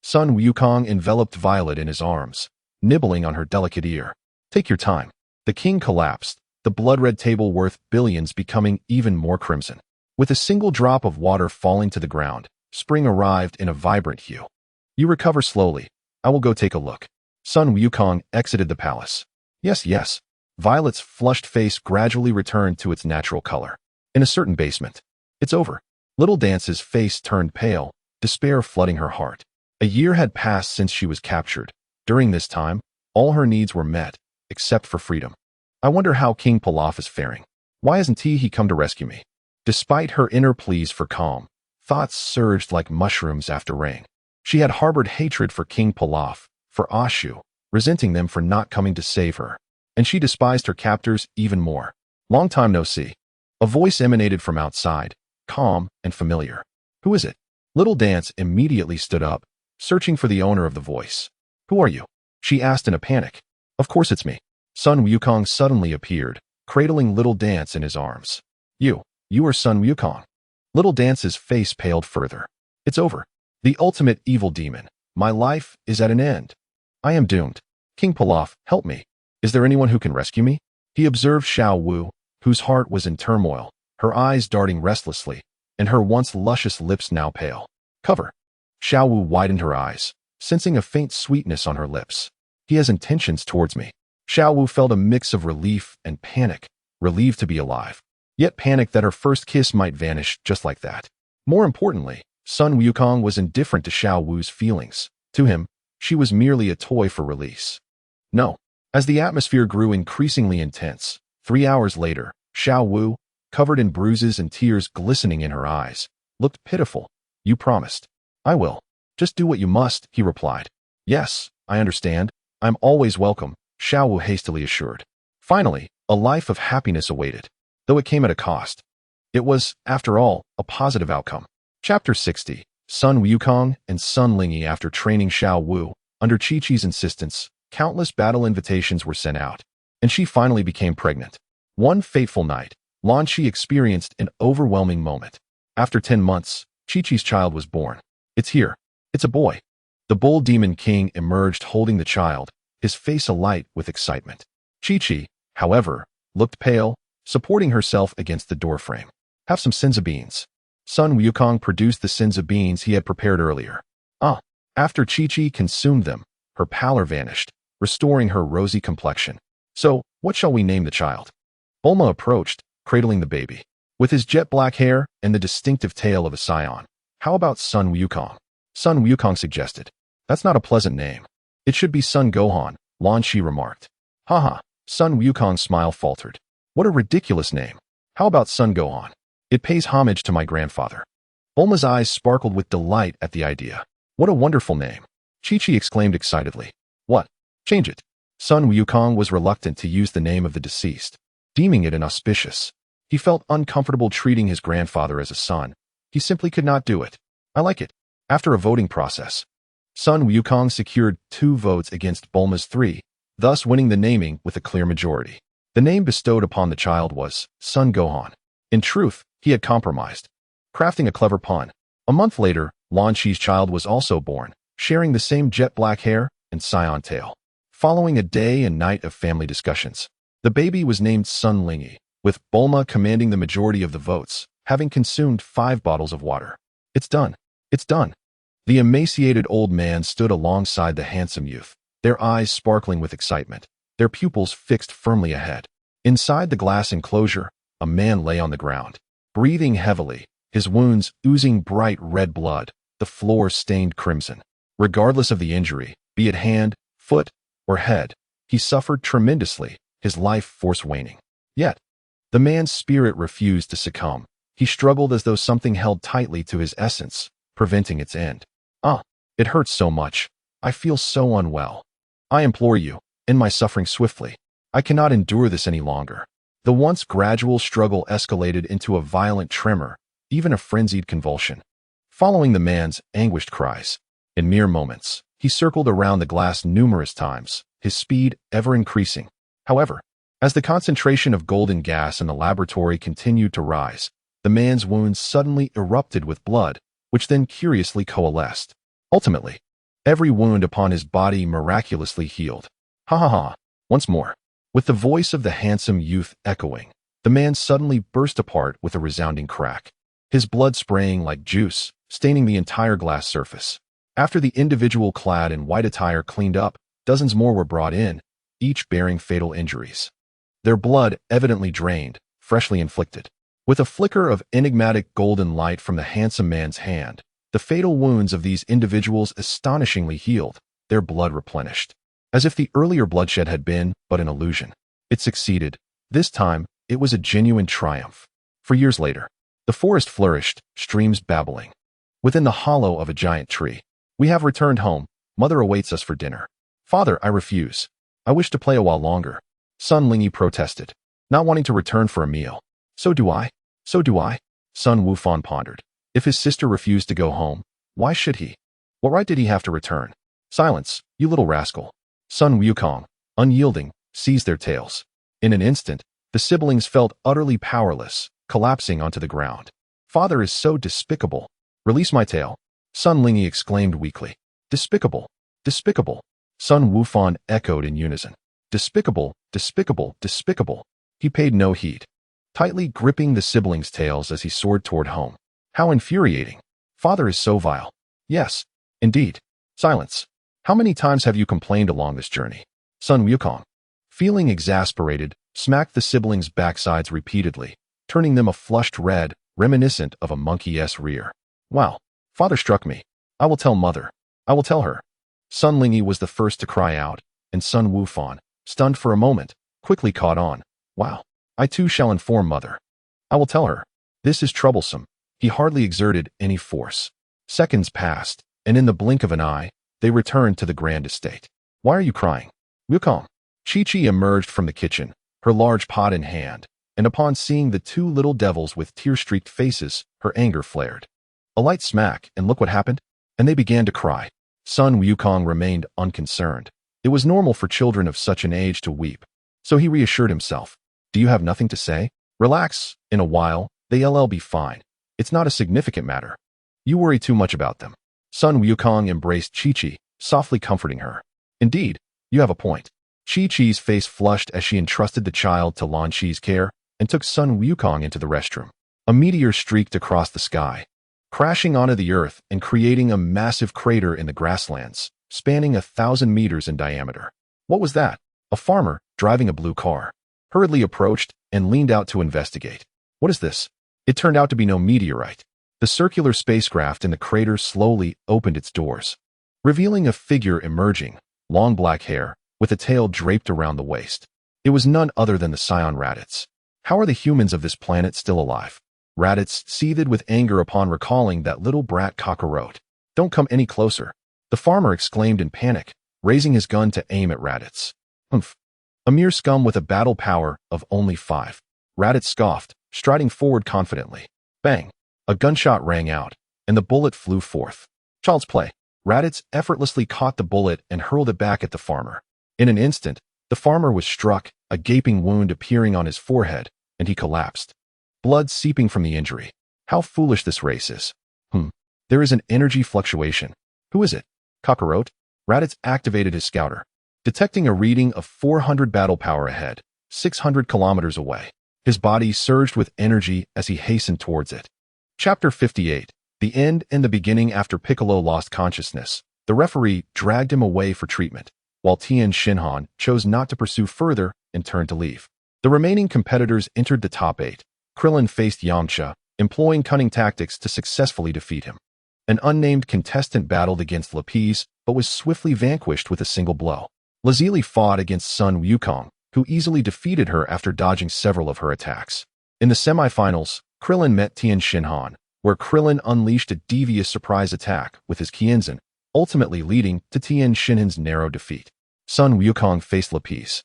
Speaker 1: Sun Wukong enveloped Violet in his arms, nibbling on her delicate ear. "Take your time." The king collapsed, the blood-red table worth billions becoming even more crimson. With a single drop of water falling to the ground, spring arrived in a vibrant hue. "You recover slowly. I will go take a look." Sun Wukong exited the palace. Yes. Violet's flushed face gradually returned to its natural color. In a certain basement. "It's over." Little Dance's face turned pale, despair flooding her heart. A year had passed since she was captured. During this time, all her needs were met, except for freedom. "I wonder how King Pilaf is faring. Why hasn't he come to rescue me?" Despite her inner pleas for calm, thoughts surged like mushrooms after rain. She had harbored hatred for King Pilaf, for Ashu, resenting them for not coming to save her. And she despised her captors even more. "Long time no see." A voice emanated from outside, calm and familiar. "Who is it?" Little Dance immediately stood up, searching for the owner of the voice. "Who are you?" she asked in a panic. "Of course it's me." Sun Wukong suddenly appeared, cradling Little Dance in his arms. You are Sun Wukong." Little Dance's face paled further. "It's over. The ultimate evil demon. My life is at an end. I am doomed. King Pilaf, help me. Is there anyone who can rescue me?" He observed Xiao Wu, whose heart was in turmoil, her eyes darting restlessly, and her once luscious lips now pale. "Cover." Xiao Wu widened her eyes, sensing a faint sweetness on her lips. "He has intentions towards me." Xiao Wu felt a mix of relief and panic, relieved to be alive, yet panic that her first kiss might vanish just like that. More importantly, Sun Wukong was indifferent to Xiao Wu's feelings. To him, she was merely a toy for release. No. As the atmosphere grew increasingly intense, 3 hours later, Xiao Wu, covered in bruises and tears glistening in her eyes, looked pitiful. "You promised." "I will. Just do what you must," he replied. "Yes, I understand. I'm always welcome," Xiao Wu hastily assured. Finally, a life of happiness awaited, though it came at a cost. It was, after all, a positive outcome. Chapter 60. Sun Wukong and Sun Lingyi. After training Xiao Wu, under Chi-Chi's insistence, countless battle invitations were sent out, and she finally became pregnant. One fateful night, Lan Shi experienced an overwhelming moment. After 10 months, Chi-Chi's child was born. "It's here. It's a boy." The bull demon king emerged holding the child, his face alight with excitement. Chi-Chi, however, looked pale, supporting herself against the doorframe. "Have some senza beans." Sun Wukong produced the senza beans he had prepared earlier. After Chi-Chi consumed them, her pallor vanished, restoring her rosy complexion. So, what shall we name the child? Bulma approached, cradling the baby. With his jet-black hair and the distinctive tail of a scion. How about Sun Wukong? Sun Wukong suggested. That's not a pleasant name. It should be Sun Gohan, Lan Shi remarked. Haha, Sun Wukong's smile faltered. What a ridiculous name. How about Sun Gohan? It pays homage to my grandfather. Bulma's eyes sparkled with delight at the idea. What a wonderful name. Chi-Chi exclaimed excitedly. What? Change it. Sun Wukong was reluctant to use the name of the deceased, deeming it inauspicious. He felt uncomfortable treating his grandfather as a son. He simply could not do it. I like it. After a voting process, Sun Wukong secured 2 votes against Bulma's 3, thus winning the naming with a clear majority. The name bestowed upon the child was Sun Gohan. In truth, he had compromised, crafting a clever pun. A month later, Lan Shi's child was also born, sharing the same jet-black hair and scion tail. Following a day and night of family discussions, the baby was named Sun Lingy, with Bulma commanding the majority of the votes, having consumed 5 bottles of water. It's done. It's done. The emaciated old man stood alongside the handsome youth, their eyes sparkling with excitement, their pupils fixed firmly ahead. Inside the glass enclosure, a man lay on the ground, breathing heavily, his wounds oozing bright red blood, the floor stained crimson. Regardless of the injury, be it hand, foot, or head, he suffered tremendously, his life force waning. Yet, the man's spirit refused to succumb. He struggled as though something held tightly to his essence, preventing its end. It hurts so much. I feel so unwell. I implore you, end my suffering swiftly. I cannot endure this any longer. The once gradual struggle escalated into a violent tremor, even a frenzied convulsion. Following the man's anguished cries, in mere moments, he circled around the glass numerous times, his speed ever increasing. However, as the concentration of golden gas in the laboratory continued to rise, the man's wounds suddenly erupted with blood, which then curiously coalesced. Ultimately, every wound upon his body miraculously healed. Ha ha ha. Once more, with the voice of the handsome youth echoing, the man suddenly burst apart with a resounding crack, his blood spraying like juice, staining the entire glass surface. After the individual clad in white attire cleaned up, dozens more were brought in, each bearing fatal injuries. Their blood evidently drained, freshly inflicted. With a flicker of enigmatic golden light from the handsome man's hand, the fatal wounds of these individuals astonishingly healed, their blood replenished. As if the earlier bloodshed had been but an illusion. It succeeded. This time, it was a genuine triumph. For years later, the forest flourished, streams babbling. Within the hollow of a giant tree, we have returned home. Mother awaits us for dinner. Father, I refuse. I wish to play a while longer. Sun Lingy protested, not wanting to return for a meal. So do I. So do I. Sun Wufan pondered. If his sister refused to go home, why should he? What right did he have to return? Silence, you little rascal. Sun Wukong, unyielding, seized their tails. In an instant, the siblings felt utterly powerless, collapsing onto the ground. Father is so despicable. Release my tail. Sun Lingy exclaimed weakly. Despicable. Despicable. Sun Wufan echoed in unison. Despicable, despicable, despicable. He paid no heed, tightly gripping the siblings' tails as he soared toward home. How infuriating. Father is so vile. Yes, indeed. Silence. How many times have you complained along this journey? Sun Wukong, feeling exasperated, smacked the siblings' backsides repeatedly, turning them a flushed red, reminiscent of a monkey's rear. Wow, father struck me. I will tell mother. I will tell her. Sun Lingy was the first to cry out, and Sun Wufan, stunned for a moment, quickly caught on. Wow, I too shall inform mother. I will tell her. This is troublesome. He hardly exerted any force. Seconds passed, and in the blink of an eye, they returned to the grand estate. Why are you crying? Wukong. Chi-Chi emerged from the kitchen, her large pot in hand, and upon seeing the 2 little devils with tear-streaked faces, her anger flared. A light smack, and look what happened? And they began to cry. Sun Wukong remained unconcerned. It was normal for children of such an age to weep. So he reassured himself. Do you have nothing to say? Relax. In a while, they'll be fine. It's not a significant matter. You worry too much about them. Sun Wukong embraced Chi-Chi, softly comforting her. Indeed, you have a point. Chi-Chi's face flushed as she entrusted the child to Lan Shi's care and took Sun Wukong into the restroom. A meteor streaked across the sky, crashing onto the earth and creating a massive crater in the grasslands, spanning 1,000 meters in diameter. What was that? A farmer, driving a blue car, hurriedly approached and leaned out to investigate. What is this? It turned out to be no meteorite. The circular spacecraft in the crater slowly opened its doors, revealing a figure emerging, long black hair, with a tail draped around the waist. It was none other than the Scion Raditz. How are the humans of this planet still alive? Raditz seethed with anger upon recalling that little brat Kakarot. Don't come any closer, the farmer exclaimed in panic, raising his gun to aim at Raditz. Humph. A mere scum with a battle power of only 5. Raditz scoffed, striding forward confidently. Bang! A gunshot rang out, and the bullet flew forth. Child's play. Raditz effortlessly caught the bullet and hurled it back at the farmer. In an instant, the farmer was struck, a gaping wound appearing on his forehead, and he collapsed. Blood seeping from the injury. How foolish this race is. There is an energy fluctuation. Who is it? Kakarot? Raditz activated his scouter, detecting a reading of 400 battle power ahead, 600 kilometers away. His body surged with energy as he hastened towards it. Chapter 58. The End and the Beginning. After Piccolo lost consciousness, the referee dragged him away for treatment, while Tien Shinhan chose not to pursue further and turned to leave. The remaining competitors entered the top 8. Clillin faced Yamcha, employing cunning tactics to successfully defeat him. An unnamed contestant battled against Lapis, but was swiftly vanquished with a single blow. Lazuli fought against Sun Wukong, who easily defeated her after dodging several of her attacks. In the semifinals, Clillin met Tien Shinhan, where Clillin unleashed a devious surprise attack with his Qianzhen, ultimately leading to Tien Shinhan's narrow defeat. Sun Wukong faced Lapis,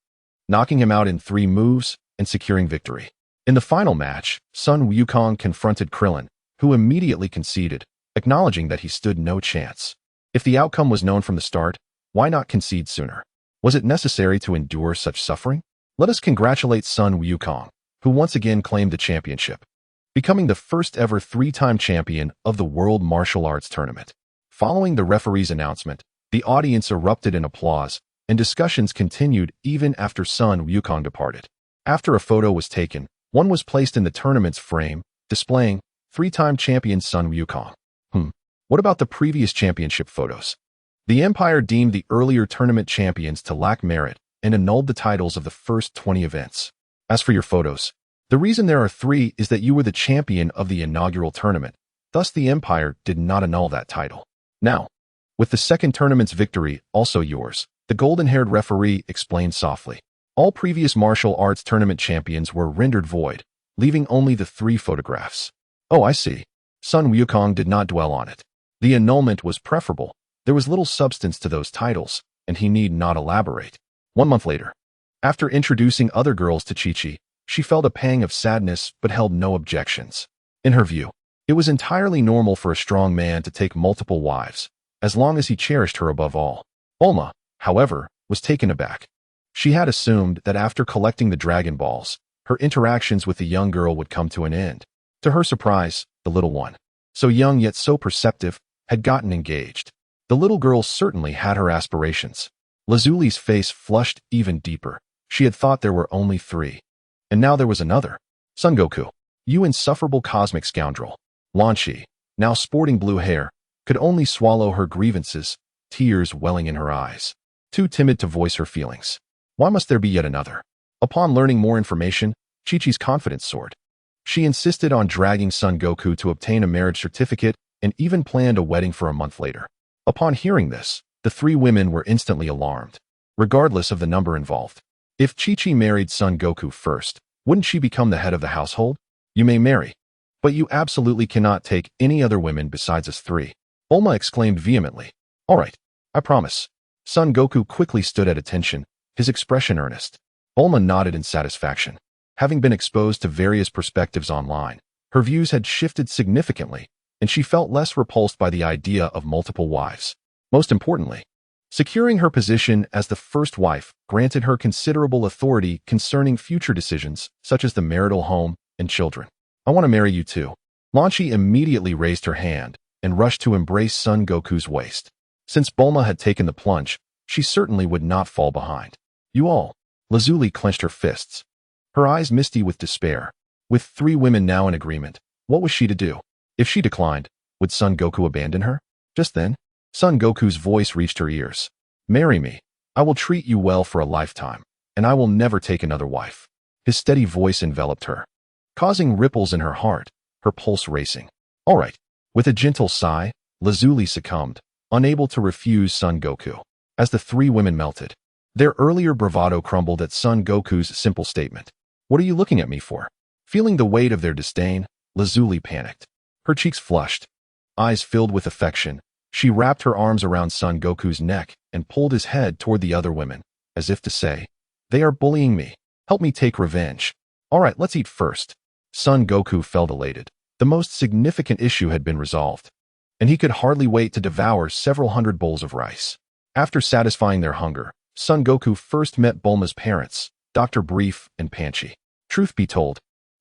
Speaker 1: knocking him out in 3 moves and securing victory. In the final match, Sun Wukong confronted Clillin, who immediately conceded, acknowledging that he stood no chance. If the outcome was known from the start, why not concede sooner? Was it necessary to endure such suffering? Let us congratulate Sun Wukong, who once again claimed the championship, becoming the first ever 3-time champion of the World Martial Arts Tournament. Following the referee's announcement, the audience erupted in applause, and discussions continued even after Sun Wukong departed. After a photo was taken, one was placed in the tournament's frame, displaying 3-time champion Sun Wukong. What about the previous championship photos? The Empire deemed the earlier tournament champions to lack merit and annulled the titles of the first 20 events. As for your photos, the reason there are 3 is that you were the champion of the inaugural tournament, thus the Empire did not annul that title. Now, with the second tournament's victory also yours, the golden-haired referee explained softly. All previous martial arts tournament champions were rendered void, leaving only the 3 photographs. Oh, I see. Sun Wukong did not dwell on it. The annulment was preferable. There was little substance to those titles, and he need not elaborate. 1 month later, after introducing other girls to Chi-Chi, she felt a pang of sadness but held no objections. In her view, it was entirely normal for a strong man to take multiple wives, as long as he cherished her above all. Bulma, however, was taken aback. She had assumed that after collecting the Dragon Balls, her interactions with the young girl would come to an end. To her surprise, the little one, so young yet so perceptive, had gotten engaged. The little girl certainly had her aspirations. Lazuli's face flushed even deeper. She had thought there were only 3. And now there was another. Son Goku, you insufferable cosmic scoundrel. Lan Shi, now sporting blue hair, could only swallow her grievances, tears welling in her eyes. Too timid to voice her feelings. Why must there be yet another? Upon learning more information, Chi-Chi's confidence soared. She insisted on dragging Son Goku to obtain a marriage certificate and even planned a wedding for a month later. Upon hearing this, the 3 women were instantly alarmed, regardless of the number involved. If Chi-Chi married Son Goku first, wouldn't she become the head of the household? You may marry, but you absolutely cannot take any other women besides us 3. Bulma exclaimed vehemently. All right, I promise. Son Goku quickly stood at attention, his expression earnest. Bulma nodded in satisfaction. Having been exposed to various perspectives online, her views had shifted significantly, and she felt less repulsed by the idea of multiple wives. Most importantly, securing her position as the first wife granted her considerable authority concerning future decisions, such as the marital home and children. I want to marry you too. Lan Shi immediately raised her hand and rushed to embrace Son Goku's waist. Since Bulma had taken the plunge, she certainly would not fall behind. You all. Lazuli clenched her fists, her eyes misty with despair. With 3 women now in agreement, what was she to do? If she declined, Would Son Goku abandon her? Just then, Son Goku's voice reached her ears. Marry me. I will treat you well for a lifetime, and I will never take another wife. His steady voice enveloped her, causing ripples in her heart, her pulse racing. All right. With a gentle sigh, Lazuli succumbed, unable to refuse Son Goku. As the three women melted, their earlier bravado crumbled at Son Goku's simple statement. What are you looking at me for? Feeling the weight of their disdain, Lazuli panicked. Her cheeks flushed, eyes filled with affection. She wrapped her arms around Son Goku's neck and pulled his head toward the other women, as if to say, they are bullying me. Help me take revenge. All right, let's eat first. Son Goku felt elated. The most significant issue had been resolved, and he could hardly wait to devour several hundred bowls of rice. After satisfying their hunger, Son Goku first met Bulma's parents, Dr. Brief and Panchi. Truth be told,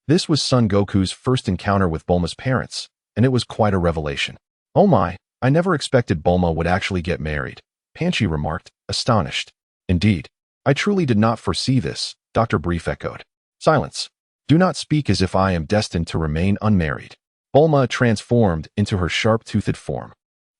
Speaker 1: this was Son Goku's first encounter with Bulma's parents, and it was quite a revelation. Oh my, I never expected Bulma would actually get married, Panchi remarked, astonished. Indeed, I truly did not foresee this, Dr. Brief echoed. Silence. Do not speak as if I am destined to remain unmarried. Bulma transformed into her sharp-toothed form.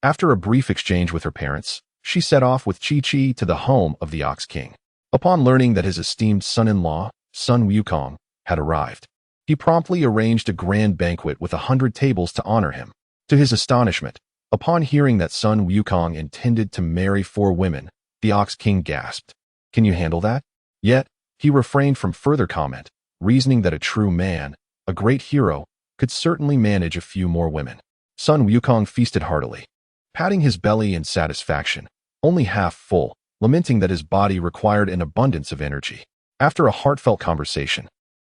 Speaker 1: After a brief exchange with her parents, she set off with Chi-Chi to the home of the Ox King. Upon learning that his esteemed son-in-law, Sun Wukong, had arrived, he promptly arranged a grand banquet with 100 tables to honor him. To his astonishment, upon hearing that Sun Wukong intended to marry 4 women, the Ox King gasped. Can you handle that? Yet, he refrained from further comment, reasoning that a true man, a great hero, could certainly manage a few more women. Sun Wukong feasted heartily, patting his belly in satisfaction, only half full, lamenting that his body required an abundance of energy. After a heartfelt conversation,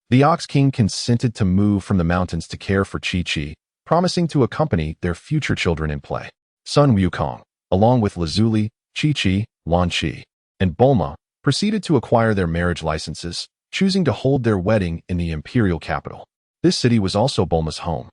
Speaker 1: the Ox King consented to move from the mountains to care for Chi-Chi, promising to accompany their future children in play. Sun Wukong, along with Lazuli, Chi-Chi, Lan Chi, and Bulma, proceeded to acquire their marriage licenses, choosing to hold their wedding in the imperial capital. This city was also Bulma's home,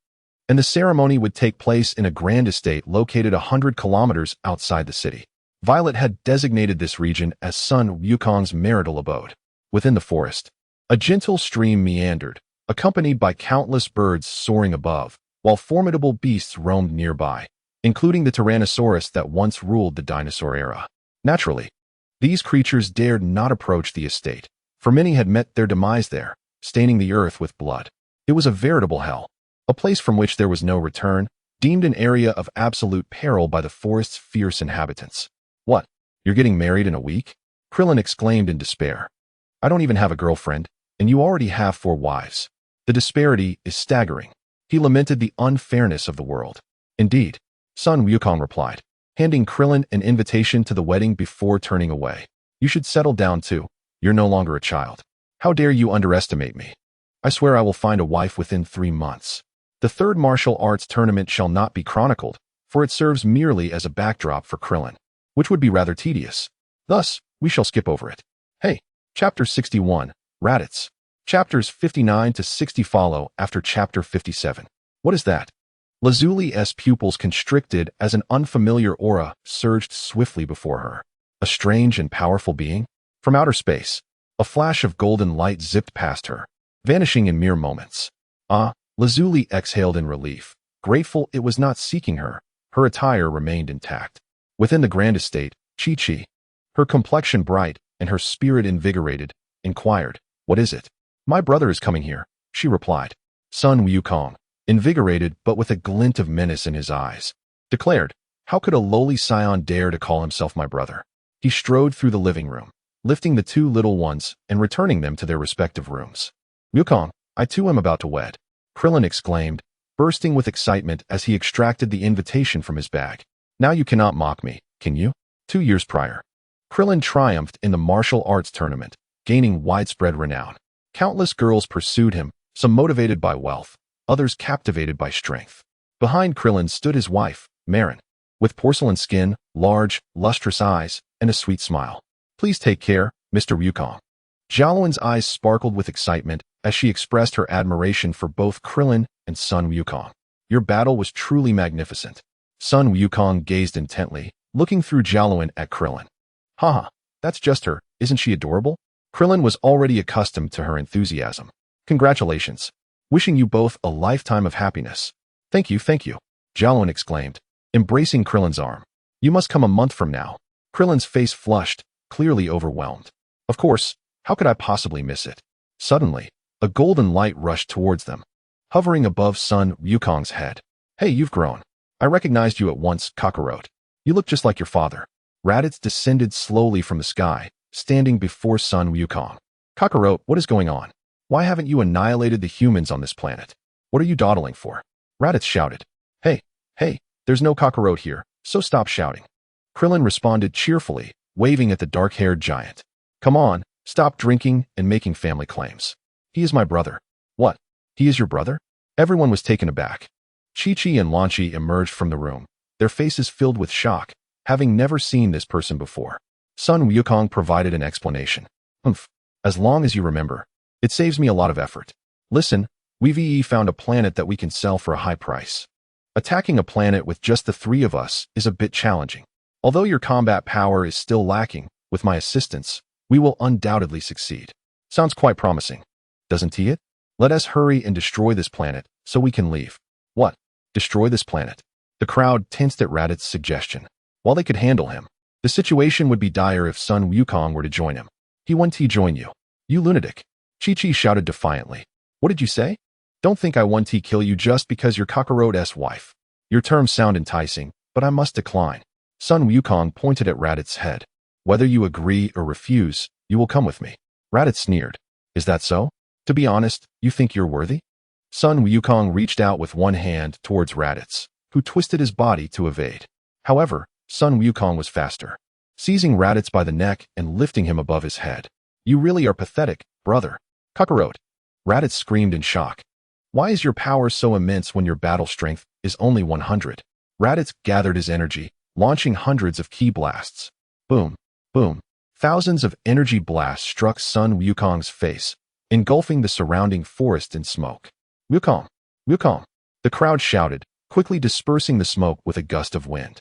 Speaker 1: and the ceremony would take place in a grand estate located 100 kilometers outside the city. Violet had designated this region as Sun Wukong's marital abode. Within the forest, a gentle stream meandered, accompanied by countless birds soaring above, while formidable beasts roamed nearby, including the Tyrannosaurus that once ruled the dinosaur era. Naturally, these creatures dared not approach the estate, for many had met their demise there, staining the earth with blood. It was a veritable hell, a place from which there was no return, deemed an area of absolute peril by the forest's fierce inhabitants. What? You're getting married in a week? Krillin exclaimed in despair. I don't even have a girlfriend, and you already have 4 wives. The disparity is staggering. He lamented the unfairness of the world. Indeed, Sun Wukong replied, handing Krillin an invitation to the wedding before turning away. You should settle down too. You're no longer a child. How dare you underestimate me? I swear I will find a wife within 3 months. The 3rd martial arts tournament shall not be chronicled, for it serves merely as a backdrop for Krillin, which would be rather tedious. Thus, we shall skip over it. Hey, Chapter 61, Raditz. Chapters 59 to 60 follow after Chapter 57. What is that? Lazuli's pupils constricted as an unfamiliar aura surged swiftly before her. A strange and powerful being? From outer space, a flash of golden light zipped past her, vanishing in mere moments. Lazuli exhaled in relief, grateful it was not seeking her. Her attire remained intact. Within the grand estate, Chi-Chi, her complexion bright and her spirit invigorated, inquired, What is it? My brother is coming here, she replied. Sun Wukong, invigorated but with a glint of menace in his eyes, declared, How could a lowly scion dare to call himself my brother? He strode through the living room, lifting the 2 little ones and returning them to their respective rooms. Wukong, I too am about to wed, Krillin exclaimed, bursting with excitement as he extracted the invitation from his bag. Now you cannot mock me, can you? 2 years prior, Krillin triumphed in the martial arts tournament, gaining widespread renown. Countless girls pursued him, some motivated by wealth, others captivated by strength. Behind Krillin stood his wife, Marin, with porcelain skin, large, lustrous eyes, and a sweet smile. Please take care, Mr. Wukong. Xiaoluan's eyes sparkled with excitement as she expressed her admiration for both Krillin and Sun Wukong. Your battle was truly magnificent. Sun Wukong gazed intently, looking through Xiaoluan at Krillin. Haha, that's just her, isn't she adorable? Krillin was already accustomed to her enthusiasm. Congratulations. Wishing you both a lifetime of happiness. Thank you. Jalon exclaimed, embracing Krillin's arm. You must come a month from now. Krillin's face flushed, clearly overwhelmed. Of course, how could I possibly miss it? Suddenly, a golden light rushed towards them, hovering above Sun Wukong's head. Hey, you've grown. I recognized you at once, Kakarot. You look just like your father. Raditz descended slowly from the sky, standing before Sun Wukong. Kakarot, what is going on? Why haven't you annihilated the humans on this planet? What are you dawdling for? Raditz shouted. Hey, there's no Kakarot here, so stop shouting. Krillin responded cheerfully, waving at the dark-haired giant. Come on, stop drinking and making family claims. He is my brother. What? He is your brother? Everyone was taken aback. Chi-Chi and Lan-Chi emerged from the room, their faces filled with shock, having never seen this person before. Sun Wukong provided an explanation. As long as you remember. It saves me a lot of effort. Listen, we've found a planet that we can sell for a high price. Attacking a planet with just the three of us is a bit challenging. Although your combat power is still lacking, with my assistance, we will undoubtedly succeed. Sounds quite promising. Doesn't it? Let us hurry and destroy this planet, so we can leave. What? Destroy this planet? The crowd tensed at Raditz's suggestion. While they could handle him, the situation would be dire if Sun Wukong were to join him. He won't join you. You lunatic. Chi-Chi shouted defiantly. What did you say? Don't think I won't kill you just because you're Kakarot's wife. Your terms sound enticing, but I must decline. Sun Wukong pointed at Raditz's head. Whether you agree or refuse, you will come with me. Raditz sneered. Is that so? To be honest, you think you're worthy? Sun Wukong reached out with one hand towards Raditz, who twisted his body to evade. However, Sun Wukong was faster, seizing Raditz by the neck and lifting him above his head. You really are pathetic, brother. Kakarot. Raditz screamed in shock. Why is your power so immense when your battle strength is only 100? Raditz gathered his energy, launching hundreds of ki blasts. Boom, boom. Thousands of energy blasts struck Sun Wukong's face, engulfing the surrounding forest in smoke. Wukong! Wukong! The crowd shouted, quickly dispersing the smoke with a gust of wind.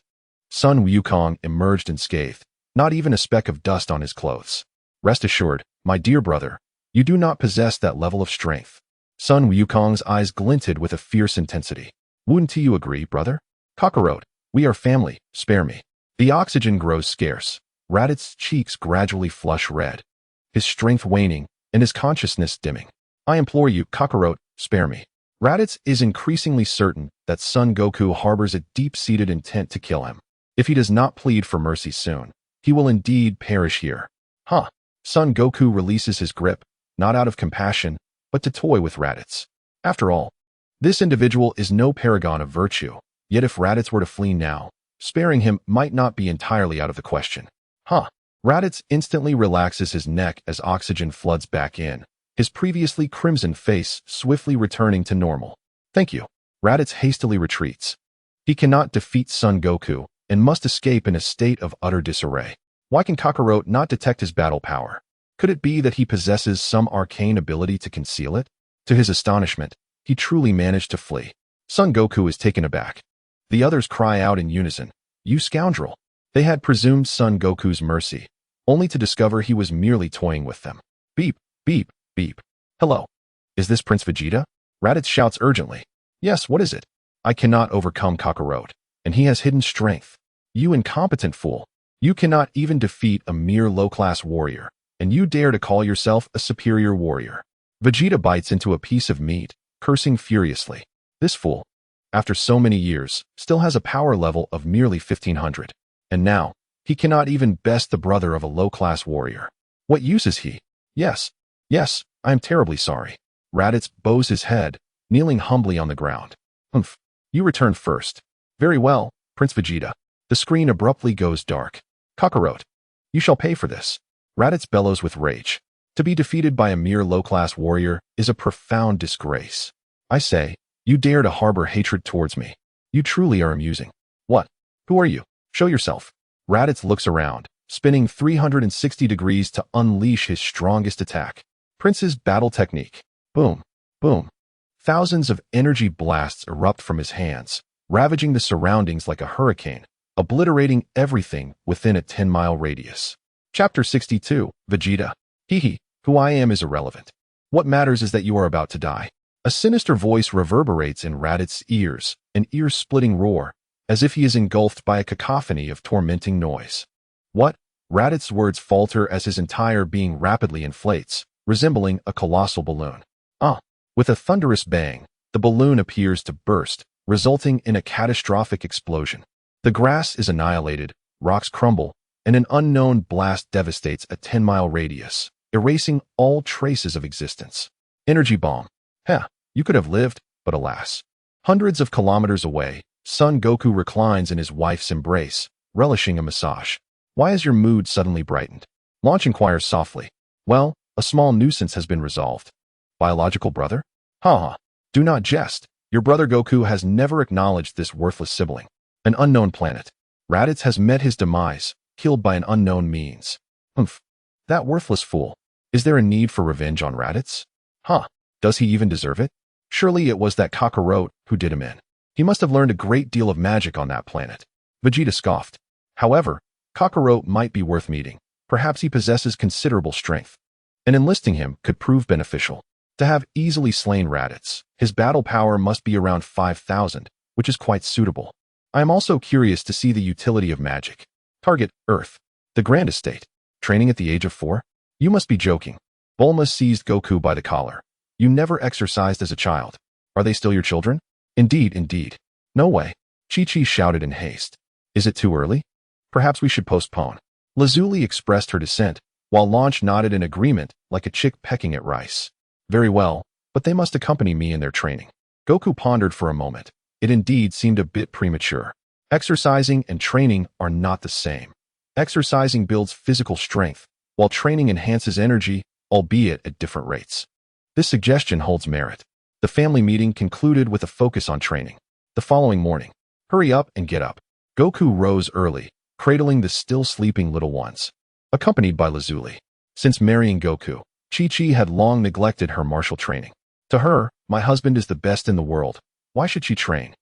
Speaker 1: Sun Wukong emerged unscathed, not even a speck of dust on his clothes. Rest assured, my dear brother, you do not possess that level of strength. Sun Wukong's eyes glinted with a fierce intensity. Wouldn't you agree, brother? Kakarot, we are family, spare me. The oxygen grows scarce. Raditz's cheeks gradually flush red, his strength waning and his consciousness dimming. I implore you, Kakarot, spare me. Raditz is increasingly certain that Son Goku harbors a deep-seated intent to kill him. If he does not plead for mercy soon, he will indeed perish here. Son Goku releases his grip, not out of compassion, but to toy with Raditz. After all, this individual is no paragon of virtue, yet if Raditz were to flee now, sparing him might not be entirely out of the question. Raditz instantly relaxes his neck as oxygen floods back in, his previously crimson face swiftly returning to normal. Thank you. Raditz hastily retreats. He cannot defeat Son Goku and must escape in a state of utter disarray. Why can Kakarot not detect his battle power? Could it be that he possesses some arcane ability to conceal it? To his astonishment, he truly managed to flee. Son Goku is taken aback. The others cry out in unison, "You scoundrel!" They had presumed Son Goku's mercy, only to discover he was merely toying with them. Beep, beep, beep. Hello. Is this Prince Vegeta? Raditz shouts urgently. Yes, what is it? I cannot overcome Kakarot, and he has hidden strength. You incompetent fool. You cannot even defeat a mere low-class warrior, and you dare to call yourself a superior warrior. Vegeta bites into a piece of meat, cursing furiously. This fool, after so many years, still has a power level of merely 1500. And now, he cannot even best the brother of a low-class warrior. What use is he? Yes, I am terribly sorry. Raditz bows his head, kneeling humbly on the ground. You return first. Very well, Prince Vegeta. The screen abruptly goes dark. Kakarot, you shall pay for this. Raditz bellows with rage. To be defeated by a mere low-class warrior is a profound disgrace. I say, you dare to harbor hatred towards me. You truly are amusing. What? Who are you? Show yourself. Raditz looks around, spinning 360 degrees to unleash his strongest attack. Prince's battle technique. Boom, boom. Thousands of energy blasts erupt from his hands, ravaging the surroundings like a hurricane, obliterating everything within a 10-mile radius. Chapter 62, Vegeta. Who I am is irrelevant. What matters is that you are about to die. A sinister voice reverberates in Raditz' ears, an ear-splitting roar, as if he is engulfed by a cacophony of tormenting noise. What? Raditz's words falter as his entire being rapidly inflates, resembling a colossal balloon. With a thunderous bang, the balloon appears to burst, resulting in a catastrophic explosion. The grass is annihilated, rocks crumble, and an unknown blast devastates a 10-mile radius, erasing all traces of existence. Energy bomb. You could have lived, but alas. Hundreds of kilometers away, Son Goku reclines in his wife's embrace, relishing a massage. Why has your mood suddenly brightened? Launch inquires softly. Well, a small nuisance has been resolved. Biological brother? Do not jest. Your brother Goku has never acknowledged this worthless sibling. An unknown planet. Raditz has met his demise, killed by an unknown means. That worthless fool. Is there a need for revenge on Raditz? Does he even deserve it? Surely it was that Kakarot who did him in. He must have learned a great deal of magic on that planet. Vegeta scoffed. However, Kakarot might be worth meeting. Perhaps he possesses considerable strength. And enlisting him could prove beneficial. To have easily slain Raditz, his battle power must be around 5,000, which is quite suitable. I am also curious to see the utility of magic. Target, Earth. The Grand Estate. Training at the age of 4? You must be joking. Bulma seized Goku by the collar. You never exercised as a child. Are they still your children? Indeed. No way. Chi-Chi shouted in haste. Is it too early? Perhaps we should postpone. Lazuli expressed her dissent, while Launch nodded in agreement like a chick pecking at rice. Very well, but they must accompany me in their training. Goku pondered for a moment. It indeed seemed a bit premature. Exercising and training are not the same. Exercising builds physical strength, while training enhances energy, albeit at different rates. This suggestion holds merit. The family meeting concluded with a focus on training. The following morning, hurry up and get up. Goku rose early, cradling the still sleeping little ones. Accompanied by Lazuli. Since marrying Goku, Chi-Chi had long neglected her martial training. To her, my husband is the best in the world. Why should she train?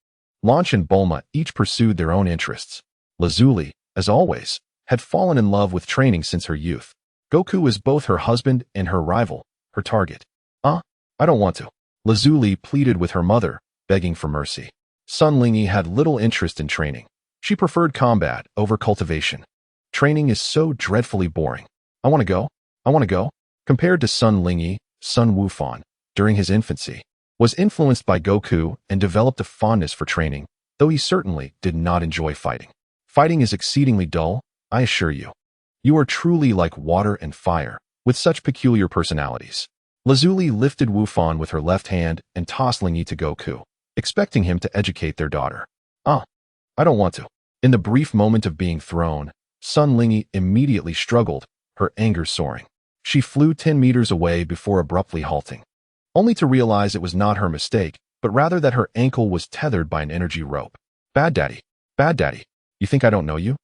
Speaker 1: Launch and Bulma each pursued their own interests. Lazuli, as always, had fallen in love with training since her youth. Goku is both her husband and her rival, her target. I don't want to. Lazuli pleaded with her mother, begging for mercy. Sun Lingy had little interest in training. She preferred combat over cultivation. Training is so dreadfully boring. I want to go. Compared to Sun Lingy, Sun Wufan, during his infancy, was influenced by Goku and developed a fondness for training, though he certainly did not enjoy fighting. Fighting is exceedingly dull, I assure you. You are truly like water and fire, with such peculiar personalities. Lazuli lifted Wufan with her left hand and tossed Lingy to Goku, expecting him to educate their daughter. I don't want to. In the brief moment of being thrown, Sun Lingy immediately struggled, her anger soaring. She flew 10 meters away before abruptly halting, only to realize it was not her mistake, but rather that her ankle was tethered by an energy rope. Bad daddy. You think I don't know you?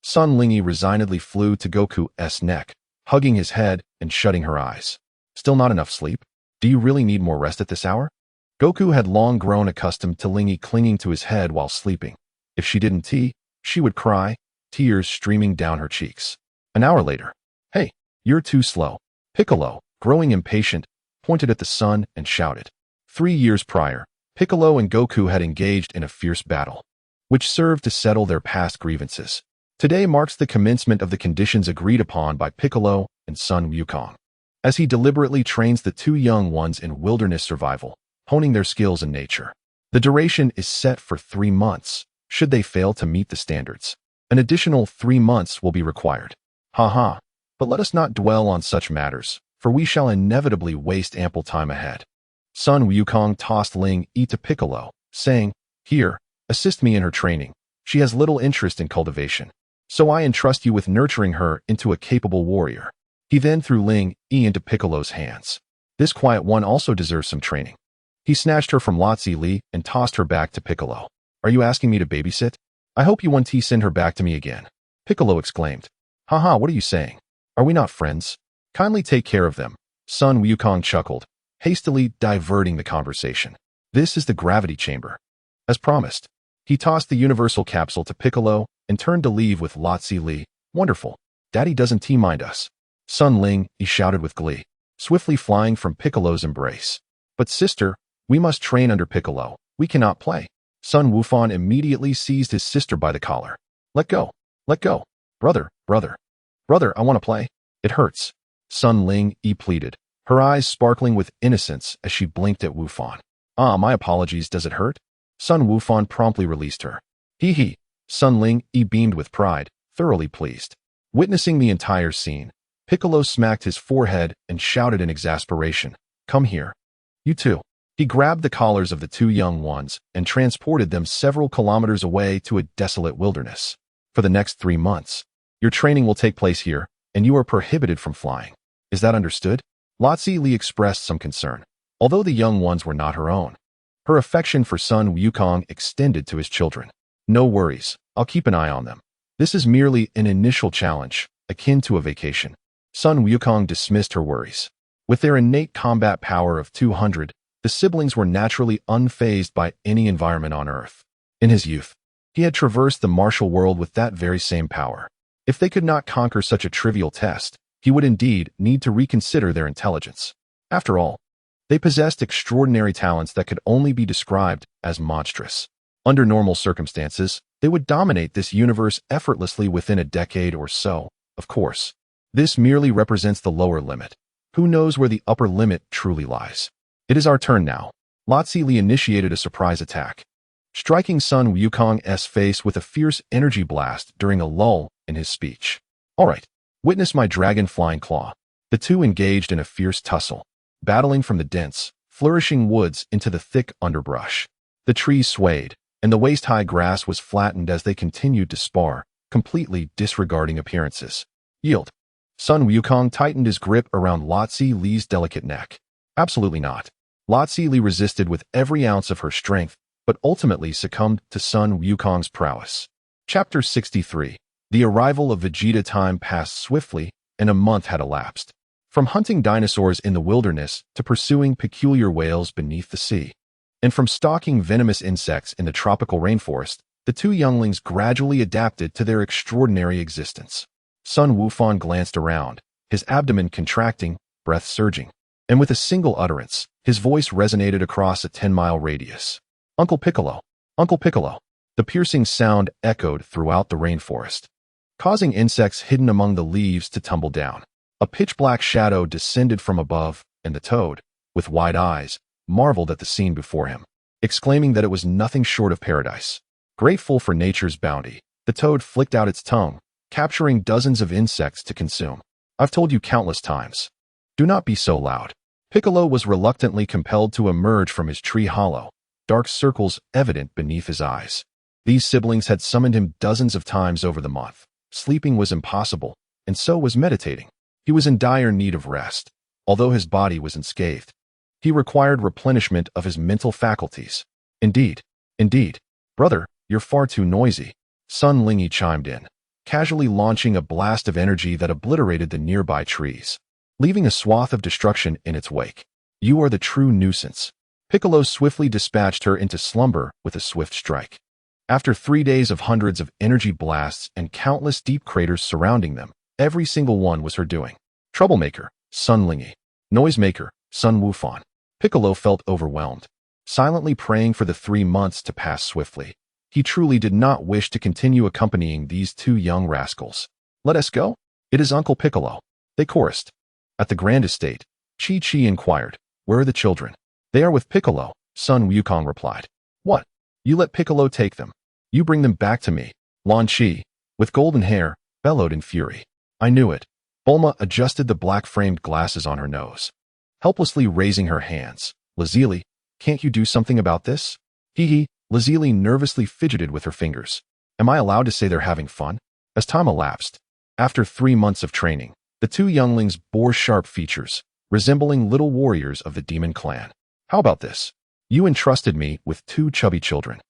Speaker 1: Sun Lingy resignedly flew to Goku's neck, hugging his head and shutting her eyes. Still not enough sleep? Do you really need more rest at this hour? Goku had long grown accustomed to Lingy clinging to his head while sleeping. If she didn't tea, she would cry, tears streaming down her cheeks. An hour later. Hey, you're too slow. Piccolo, growing impatient, pointed at the sun and shouted. 3 years prior, Piccolo and Goku had engaged in a fierce battle, which served to settle their past grievances. Today marks the commencement of the conditions agreed upon by Piccolo and Sun Wukong, as he deliberately trains the two young ones in wilderness survival, honing their skills in nature. The duration is set for 3 months. Should they fail to meet the standards, an additional 3 months will be required. But let us not dwell on such matters, for we shall inevitably waste ample time ahead. Sun Wukong tossed Ling-Yi to Piccolo, saying, Here, assist me in her training. She has little interest in cultivation, so I entrust you with nurturing her into a capable warrior. He then threw Ling-Yi into Piccolo's hands. This quiet one also deserves some training. He snatched her from Lotzi Li and tossed her back to Piccolo. Are you asking me to babysit? I hope you want to send her back to me again. Piccolo exclaimed. What are you saying? Are we not friends? Kindly take care of them. Sun Wukong chuckled, hastily diverting the conversation. This is the gravity chamber. As promised, he tossed the universal capsule to Piccolo and turned to leave with Lotzi Li. Wonderful. Daddy doesn't mind us. Sun Ling, he shouted with glee, swiftly flying from Piccolo's embrace. But sister, we must train under Piccolo. We cannot play. Sun Wukong immediately seized his sister by the collar. Let go. Let go. Brother, brother. Brother, I want to play. It hurts. Sun Ling pleaded, her eyes sparkling with innocence as she blinked at Wufan. My apologies, does it hurt? Sun Wufan promptly released her. Hee hee. Sun Ling beamed with pride, thoroughly pleased. Witnessing the entire scene, Piccolo smacked his forehead and shouted in exasperation, Come here. You too. He grabbed the collars of the two young ones and transported them several kilometers away to a desolate wilderness. For the next 3 months, your training will take place here, and you are prohibited from flying. Is that understood? Lotzi Li expressed some concern. Although the young ones were not her own, her affection for Sun Wukong extended to his children. No worries, I'll keep an eye on them. This is merely an initial challenge, akin to a vacation. Sun Wukong dismissed her worries. With their innate combat power of 200, the siblings were naturally unfazed by any environment on Earth. In his youth, he had traversed the martial world with that very same power. If they could not conquer such a trivial test, he would indeed need to reconsider their intelligence. After all, they possessed extraordinary talents that could only be described as monstrous. Under normal circumstances, they would dominate this universe effortlessly within a decade or so. Of course, this merely represents the lower limit. Who knows where the upper limit truly lies? It is our turn now. Lotzi Li initiated a surprise attack, striking Sun Wukong's face with a fierce energy blast during a lull in his speech. All right, witness my dragon flying claw. The two engaged in a fierce tussle, battling from the dense, flourishing woods into the thick underbrush. The trees swayed, and the waist-high grass was flattened as they continued to spar, completely disregarding appearances. Yield. Sun Wukong tightened his grip around Lotzi Li's delicate neck. Absolutely not. Lotzi Li resisted with every ounce of her strength, but ultimately succumbed to Sun Wukong's prowess. Chapter 63. The arrival of Vegeta. Time passed swiftly, and a month had elapsed. From hunting dinosaurs in the wilderness to pursuing peculiar whales beneath the sea, and from stalking venomous insects in the tropical rainforest, the two younglings gradually adapted to their extraordinary existence. Sun Wufan glanced around, his abdomen contracting, breath surging, and with a single utterance, his voice resonated across a 10-mile radius. Uncle Piccolo! Uncle Piccolo! The piercing sound echoed throughout the rainforest, causing insects hidden among the leaves to tumble down. A pitch-black shadow descended from above, and the toad, with wide eyes, marveled at the scene before him, exclaiming that it was nothing short of paradise. Grateful for nature's bounty, the toad flicked out its tongue, capturing dozens of insects to consume. I've told you countless times. Do not be so loud. Piccolo was reluctantly compelled to emerge from his tree hollow, dark circles evident beneath his eyes. These siblings had summoned him dozens of times over the month. Sleeping was impossible, and so was meditating. He was in dire need of rest, although his body was unscathed. He required replenishment of his mental faculties. Indeed, brother, you're far too noisy. Sun Ling chimed in, casually launching a blast of energy that obliterated the nearby trees, leaving a swath of destruction in its wake. You are the true nuisance. Piccolo swiftly dispatched her into slumber with a swift strike. After 3 days of hundreds of energy blasts and countless deep craters surrounding them, every single one was her doing. Troublemaker, Sun Ling. Noisemaker, Sun Wufan. Piccolo felt overwhelmed, silently praying for the 3 months to pass swiftly. He truly did not wish to continue accompanying these two young rascals. Let us go? It is Uncle Piccolo. They chorused. At the Grand Estate, Chi inquired, where are the children? They are with Piccolo, Sun Wukong replied. What? You let Piccolo take them. You bring them back to me. Lan Chi, with golden hair, bellowed in fury. I knew it. Bulma adjusted the black-framed glasses on her nose, helplessly raising her hands. Lazili, can't you do something about this? Hee. Lazili nervously fidgeted with her fingers. Am I allowed to say they're having fun? As time elapsed, after 3 months of training, the two younglings bore sharp features, resembling little warriors of the demon clan. How about this? You entrusted me with 2 chubby children,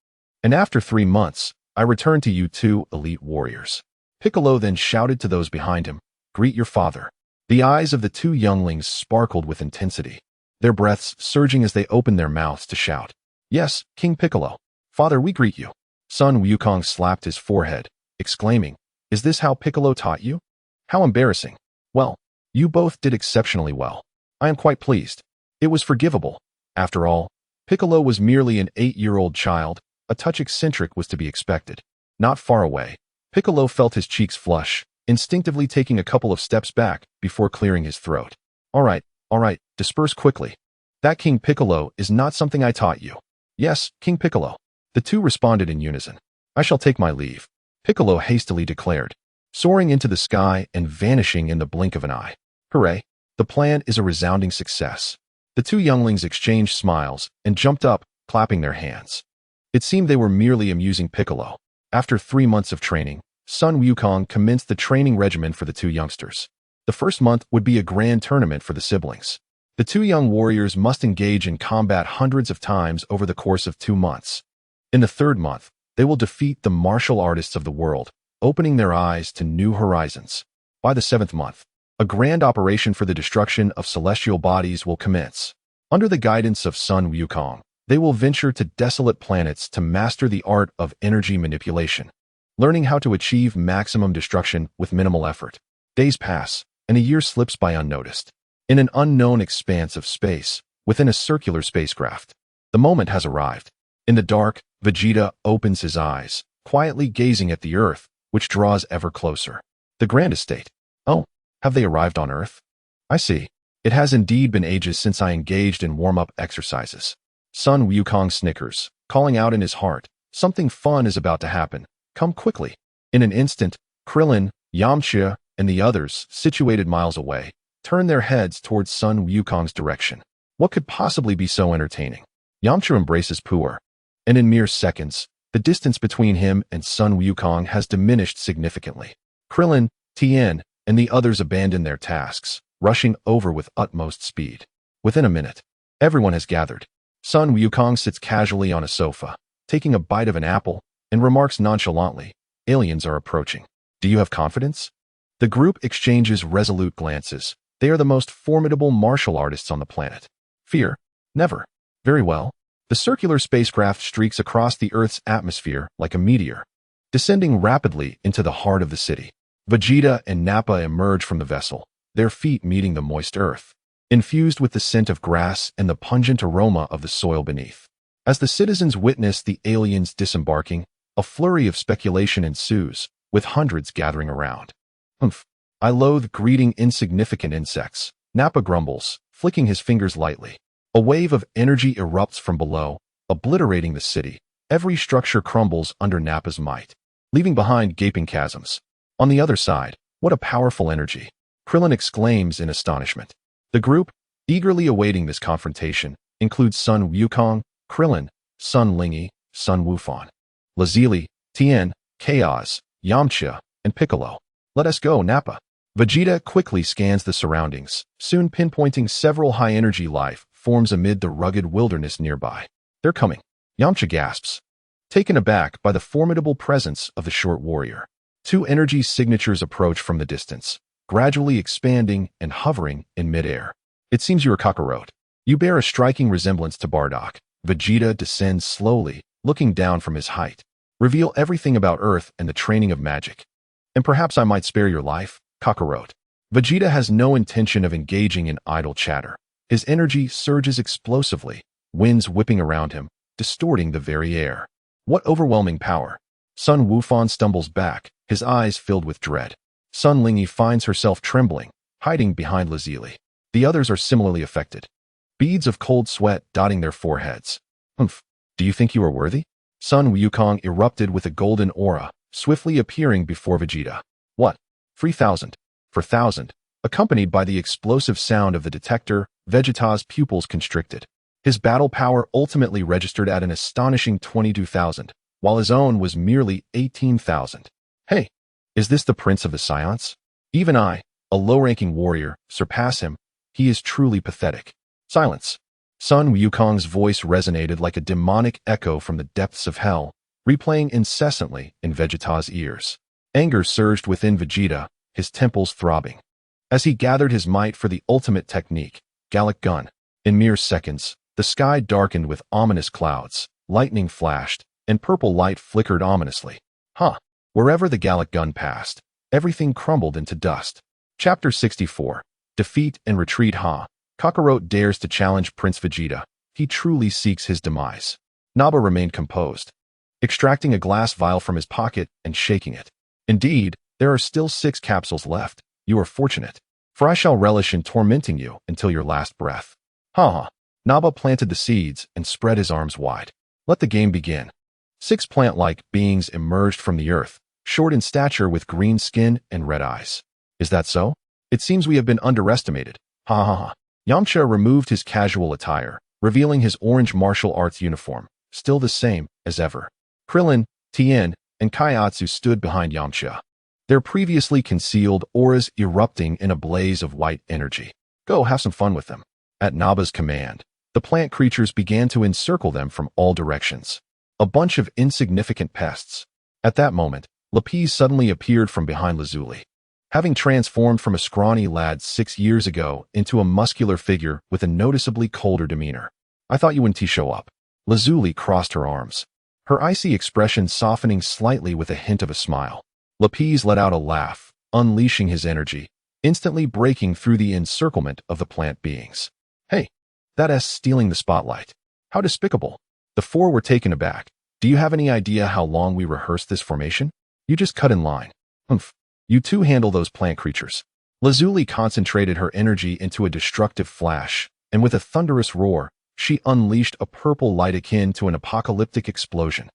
Speaker 1: and after 3 months, I returned to you 2 elite warriors. Piccolo then shouted to those behind him, greet your father. The eyes of the 2 younglings sparkled with intensity, their breaths surging as they opened their mouths to shout. Yes, King Piccolo. Father, we greet you. Sun Wukong slapped his forehead, exclaiming, is this how Piccolo taught you? How embarrassing. Well, you both did exceptionally well. I am quite pleased. It was forgivable, After all, Piccolo was merely an 8-year-old child. A touch eccentric was to be expected. Not far away, Piccolo felt his cheeks flush, instinctively taking a couple of steps back before clearing his throat. All right, disperse quickly. That King Piccolo is not something I taught you. Yes, King Piccolo. The two responded in unison. I shall take my leave, Piccolo hastily declared, soaring into the sky and vanishing in the blink of an eye. Hooray! The plan is a resounding success. The two younglings exchanged smiles and jumped up, clapping their hands. It seemed they were merely amusing Piccolo. After 3 months of training, Sun Wukong commenced the training regimen for the two youngsters. The first month would be a grand tournament for the siblings. The two young warriors must engage in combat hundreds of times over the course of 2 months. In the third month, they will defeat the martial artists of the world, opening their eyes to new horizons. By the 7th month, a grand operation for the destruction of celestial bodies will commence. Under the guidance of Sun Wukong, they will venture to desolate planets to master the art of energy manipulation, learning how to achieve maximum destruction with minimal effort. Days pass, and a year slips by unnoticed. In an unknown expanse of space, within a circular spacecraft, the moment has arrived. In the dark, Vegeta opens his eyes, quietly gazing at the Earth, which draws ever closer. The Grand Estate. Oh, have they arrived on Earth? I see. It has indeed been ages since I engaged in warm-up exercises. Sun Wukong snickers, calling out in his heart, something fun is about to happen. Come quickly. In an instant, Clillin, Yamcha, and the others, situated miles away, turned their heads towards Sun Wukong's direction. What could possibly be so entertaining? Yamcha embraces Puer, and in mere seconds, the distance between him and Sun Wukong has diminished significantly. Clillin, Tien, and the others abandon their tasks, rushing over with utmost speed. Within a minute, everyone has gathered. Sun Wukong sits casually on a sofa, taking a bite of an apple, and remarks nonchalantly, aliens are approaching. Do you have confidence? The group exchanges resolute glances. They are the most formidable martial artists on the planet. Fear? Never. Very well. The circular spacecraft streaks across the Earth's atmosphere like a meteor, descending rapidly into the heart of the city. Vegeta and Nappa emerge from the vessel, their feet meeting the moist earth, infused with the scent of grass and the pungent aroma of the soil beneath. As the citizens witness the aliens disembarking, a flurry of speculation ensues, with hundreds gathering around. Humph. I loathe greeting insignificant insects, Nappa grumbles, flicking his fingers lightly. A wave of energy erupts from below, obliterating the city. Every structure crumbles under Nappa's might, leaving behind gaping chasms. On the other side, what a powerful energy! Clillin exclaims in astonishment. The group, eagerly awaiting this confrontation, includes Sun Wukong, Clillin, Sun Lingy, Sun Wufan, Lazili, Tien, Chaos, Yamcha, and Piccolo. Let us go, Nappa. Vegeta quickly scans the surroundings, soon pinpointing several high-energy life forms amid the rugged wilderness nearby. They're coming. Yamcha gasps, taken aback by the formidable presence of the short warrior. 2 energy signatures approach from the distance, gradually expanding and hovering in midair. It seems you are Kakarot. You bear a striking resemblance to Bardock. Vegeta descends slowly, looking down from his height. Reveal everything about Earth and the training of magic. And perhaps I might spare your life, Kakarot. Vegeta has no intention of engaging in idle chatter. His energy surges explosively, winds whipping around him, distorting the very air. What overwhelming power! Sun Wufan stumbles back, his eyes filled with dread. Sun Lingy finds herself trembling, hiding behind Lazili. The others are similarly affected, beads of cold sweat dotting their foreheads. Humph, do you think you are worthy? Sun Wukong erupted with a golden aura, swiftly appearing before Vegeta. What? 3,000. 4,000. Accompanied by the explosive sound of the detector, Vegeta's pupils constricted. His battle power ultimately registered at an astonishing 22,000, while his own was merely 18,000. Hey, is this the Prince of the Science? Even I, a low-ranking warrior, surpass him. He is truly pathetic. Silence. Sun Wukong's voice resonated like a demonic echo from the depths of hell, replaying incessantly in Vegeta's ears. Anger surged within Vegeta, his temples throbbing. As he gathered his might for the ultimate technique, Gallic Gun. In mere seconds, the sky darkened with ominous clouds, lightning flashed, and purple light flickered ominously. Wherever the Gallic Gun passed, everything crumbled into dust. Chapter 64. Defeat and Retreat. Kakarot dares to challenge Prince Vegeta. he truly seeks his demise. Naba remained composed, extracting a glass vial from his pocket and shaking it. Indeed, there are still 6 capsules left. You are fortunate, for I shall relish in tormenting you until your last breath. Ha ha. Naba planted the seeds and spread his arms wide. Let the game begin. 6 plant-like beings emerged from the earth, short in stature with green skin and red eyes. Is that so? It seems we have been underestimated. Ha ha ha. Yamcha removed his casual attire, revealing his orange martial arts uniform, still the same as ever. Clillin, Tien, and Kaiatsu stood behind Yamcha, their previously concealed auras erupting in a blaze of white energy. Go have some fun with them. At Naba's command, the plant creatures began to encircle them from all directions. A bunch of insignificant pests. At that moment, Lapis suddenly appeared from behind Lazuli. Having transformed from a scrawny lad 6 years ago into a muscular figure with a noticeably colder demeanor. I thought you wouldn't show up. Lazuli crossed her arms, her icy expression softening slightly with a hint of a smile. Lapis let out a laugh, unleashing his energy, instantly breaking through the encirclement of the plant beings. Hey, that's stealing the spotlight. How despicable. The 4 were taken aback. Do you have any idea how long we rehearsed this formation? You just cut in line. Humph. You 2 handle those plant creatures. Lazuli concentrated her energy into a destructive flash, and with a thunderous roar, she unleashed a purple light akin to an apocalyptic explosion.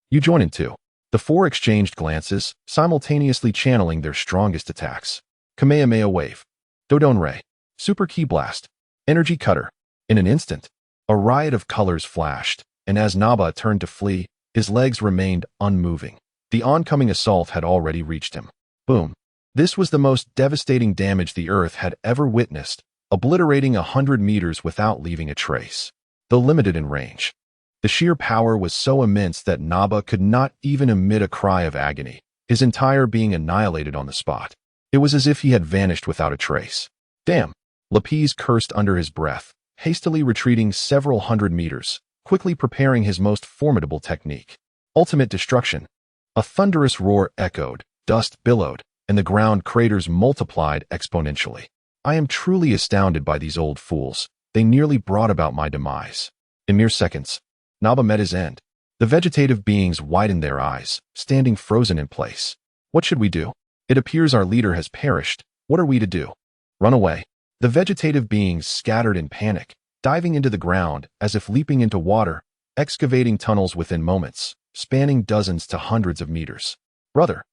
Speaker 1: You join in too. The 4 exchanged glances, simultaneously channeling their strongest attacks. Kamehameha Wave, Dodon Ray, Super Ki Blast, Energy Cutter. In an instant, a riot of colors flashed, and as Naba turned to flee, his legs remained unmoving. The oncoming assault had already reached him. Boom. This was the most devastating damage the Earth had ever witnessed, obliterating 100 meters without leaving a trace. Though limited in range, the sheer power was so immense that Naba could not even emit a cry of agony, his entire being annihilated on the spot. It was as if he had vanished without a trace. Damn! Lapis cursed under his breath, hastily retreating several hundred meters, quickly preparing his most formidable technique. Ultimate destruction. A thunderous roar echoed, dust billowed, and the ground craters multiplied exponentially. I am truly astounded by these old fools. They nearly brought about my demise. In mere seconds, Naba met his end. The vegetative beings widened their eyes, standing frozen in place. What should we do? It appears our leader has perished. What are we to do? Run away. The vegetative beings scattered in panic, diving into the ground as if leaping into water, excavating tunnels within moments, spanning dozens to hundreds of meters. Brother.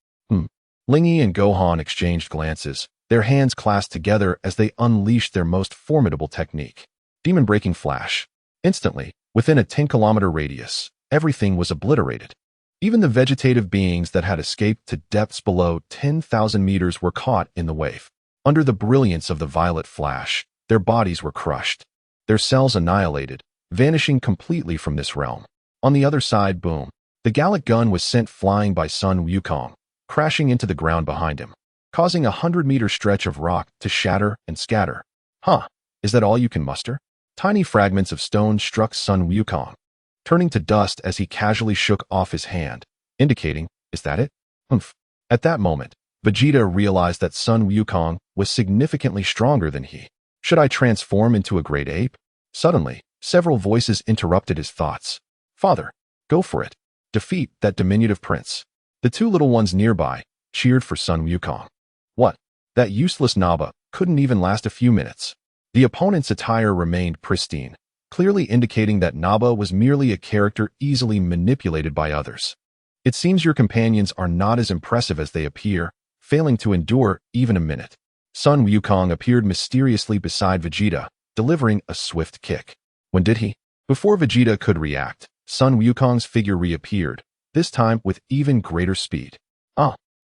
Speaker 1: Lingy and Gohan exchanged glances, their hands clasped together as they unleashed their most formidable technique. Demon-breaking flash. Instantly, within a 10-kilometer radius, everything was obliterated. Even the vegetative beings that had escaped to depths below 10,000 meters were caught in the wave. Under the brilliance of the violet flash, their bodies were crushed, their cells annihilated, vanishing completely from this realm. On the other side, boom, the Gallic gun was sent flying by Sun Wukong, crashing into the ground behind him, causing a 100-meter stretch of rock to shatter and scatter. Huh, is that all you can muster? Tiny fragments of stone struck Sun Wukong, turning to dust as he casually shook off his hand, indicating, is that it? Humph. At that moment, Vegeta realized that Sun Wukong was significantly stronger than he. Should I transform into a great ape? Suddenly, several voices interrupted his thoughts. Father, go for it. Defeat that diminutive prince. The 2 little ones nearby cheered for Sun Wukong. What? That useless Naba couldn't even last a few minutes. The opponent's attire remained pristine, clearly indicating that Naba was merely a character easily manipulated by others. It seems your companions are not as impressive as they appear, failing to endure even a minute. Sun Wukong appeared mysteriously beside Vegeta, delivering a swift kick. When did he? Before Vegeta could react, Sun Wukong's figure reappeared, this time with even greater speed.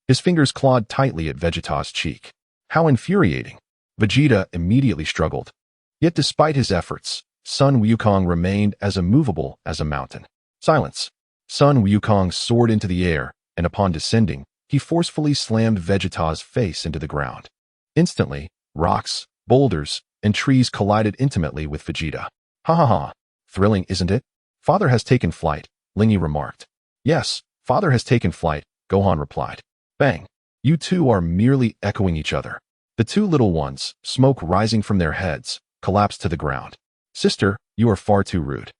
Speaker 1: His fingers clawed tightly at Vegeta's cheek. How infuriating. Vegeta immediately struggled. Yet despite his efforts, Sun Wukong remained as immovable as a mountain. Silence. Sun Wukong soared into the air, and upon descending, he forcefully slammed Vegeta's face into the ground. Instantly, rocks, boulders, and trees collided intimately with Vegeta. Ha ha ha. Thrilling, isn't it? Father has taken flight, Lingy remarked. Yes, father has taken flight, Gohan replied. Bang. You 2 are merely echoing each other. The 2 little ones, smoke rising from their heads, collapsed to the ground. Sister, you are far too rude.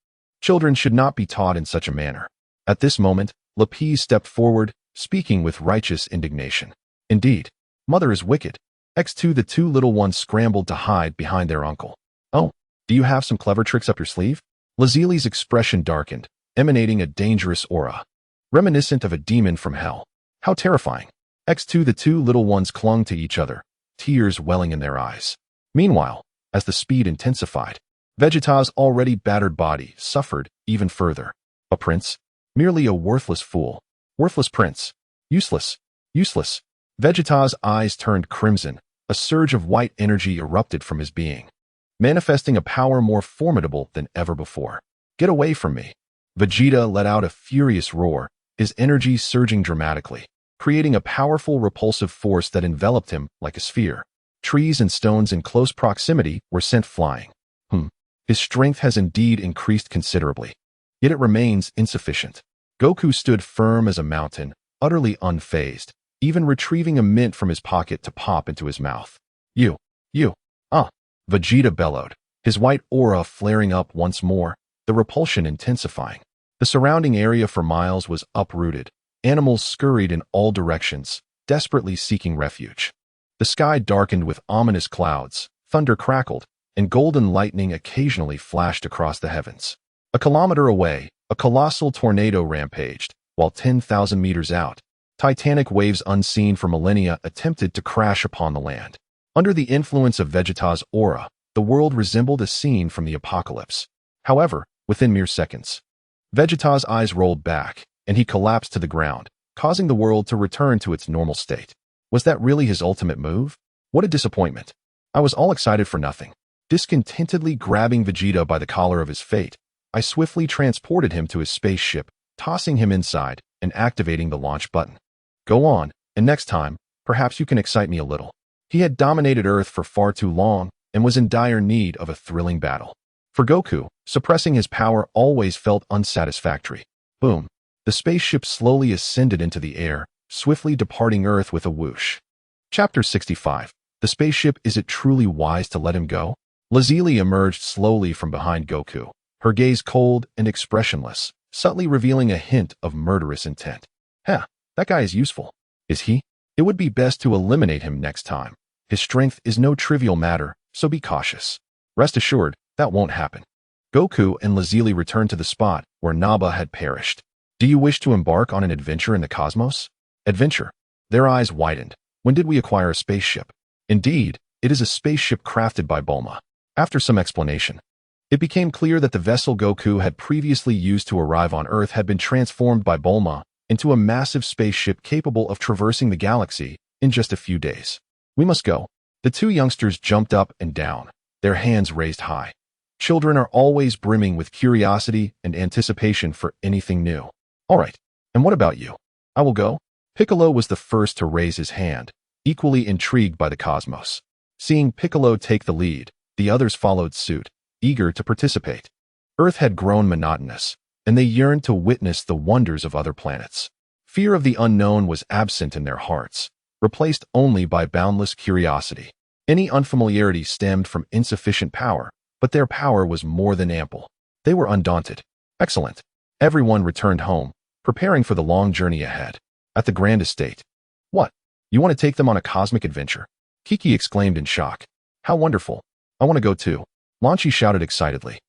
Speaker 1: Children should not be taught in such a manner. At this moment, Lapis stepped forward, speaking with righteous indignation. Indeed, mother is wicked. X2 the two little ones scrambled to hide behind their uncle. Oh, do you have some clever tricks up your sleeve? Lazili's expression darkened, emanating a dangerous aura, reminiscent of a demon from hell. How terrifying. X2 the two little ones clung to each other, tears welling in their eyes. Meanwhile, as the speed intensified, Vegeta's already battered body suffered even further. A prince? Merely a worthless fool. Worthless prince. Useless. Useless. Vegeta's eyes turned crimson. A surge of white energy erupted from his being, manifesting a power more formidable than ever before. Get away from me. Vegeta let out a furious roar, his energy surging dramatically, creating a powerful repulsive force that enveloped him like a sphere. Trees and stones in close proximity were sent flying. His strength has indeed increased considerably, yet it remains insufficient. Goku stood firm as a mountain, utterly unfazed, even retrieving a mint from his pocket to pop into his mouth. You, Vegeta bellowed, his white aura flaring up once more, the repulsion intensifying. The surrounding area for miles was uprooted. Animals scurried in all directions, desperately seeking refuge. The sky darkened with ominous clouds, thunder crackled, and golden lightning occasionally flashed across the heavens. A kilometer away, a colossal tornado rampaged, while 10,000 meters out, titanic waves unseen for millennia attempted to crash upon the land. Under the influence of Vegeta's aura, the world resembled a scene from the apocalypse. However, within mere seconds, Vegeta's eyes rolled back, and he collapsed to the ground, causing the world to return to its normal state. Was that really his ultimate move? What a disappointment. I was all excited for nothing. Discontentedly grabbing Vegeta by the collar of his fate, I swiftly transported him to his spaceship, tossing him inside and activating the launch button. Go on, and next time, perhaps you can excite me a little. He had dominated Earth for far too long and was in dire need of a thrilling battle. For Goku, suppressing his power always felt unsatisfactory. Boom. The spaceship slowly ascended into the air, swiftly departing Earth with a whoosh. Chapter 65. The spaceship, is it truly wise to let him go? Lazili emerged slowly from behind Goku, her gaze cold and expressionless, subtly revealing a hint of murderous intent. That guy is useful. Is he? It would be best to eliminate him next time. His strength is no trivial matter, so be cautious. Rest assured, that won't happen. Goku and Lazili returned to the spot where Naba had perished. Do you wish to embark on an adventure in the cosmos? Adventure. Their eyes widened. When did we acquire a spaceship? Indeed, it is a spaceship crafted by Bulma. After some explanation, it became clear that the vessel Goku had previously used to arrive on Earth had been transformed by Bulma into a massive spaceship capable of traversing the galaxy in just a few days. We must go. The two youngsters jumped up and down, their hands raised high. Children are always brimming with curiosity and anticipation for anything new. All right, and what about you? I will go. Piccolo was the first to raise his hand, equally intrigued by the cosmos. Seeing Piccolo take the lead, the others followed suit, eager to participate. Earth had grown monotonous, and they yearned to witness the wonders of other planets. Fear of the unknown was absent in their hearts, replaced only by boundless curiosity. Any unfamiliarity stemmed from insufficient power, but their power was more than ample. They were undaunted. Excellent. Everyone returned home, preparing for the long journey ahead. At the Grand Estate. What? You want to take them on a cosmic adventure? Kiki exclaimed in shock. How wonderful. I want to go too. Lanchi shouted excitedly.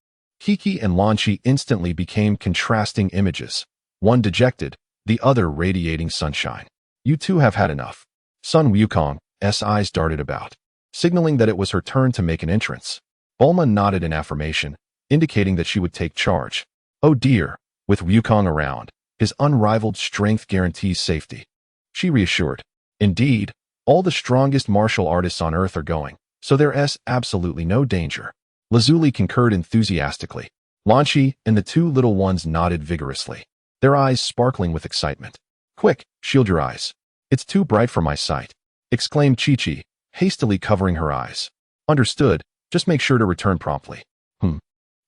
Speaker 1: Kiki and Lanchi instantly became contrasting images, one dejected, the other radiating sunshine. You two have had enough. Sun Wukong's eyes darted about, signaling that it was her turn to make an entrance. Bulma nodded in affirmation, indicating that she would take charge. Oh dear, with Wukong around, his unrivaled strength guarantees safety. She reassured. Indeed, all the strongest martial artists on Earth are going, so there's absolutely no danger. Lazuli concurred enthusiastically. Lanchi and the two little ones nodded vigorously, their eyes sparkling with excitement. Quick, shield your eyes. It's too bright for my sight, exclaimed Chi-Chi, hastily covering her eyes. Understood, just make sure to return promptly.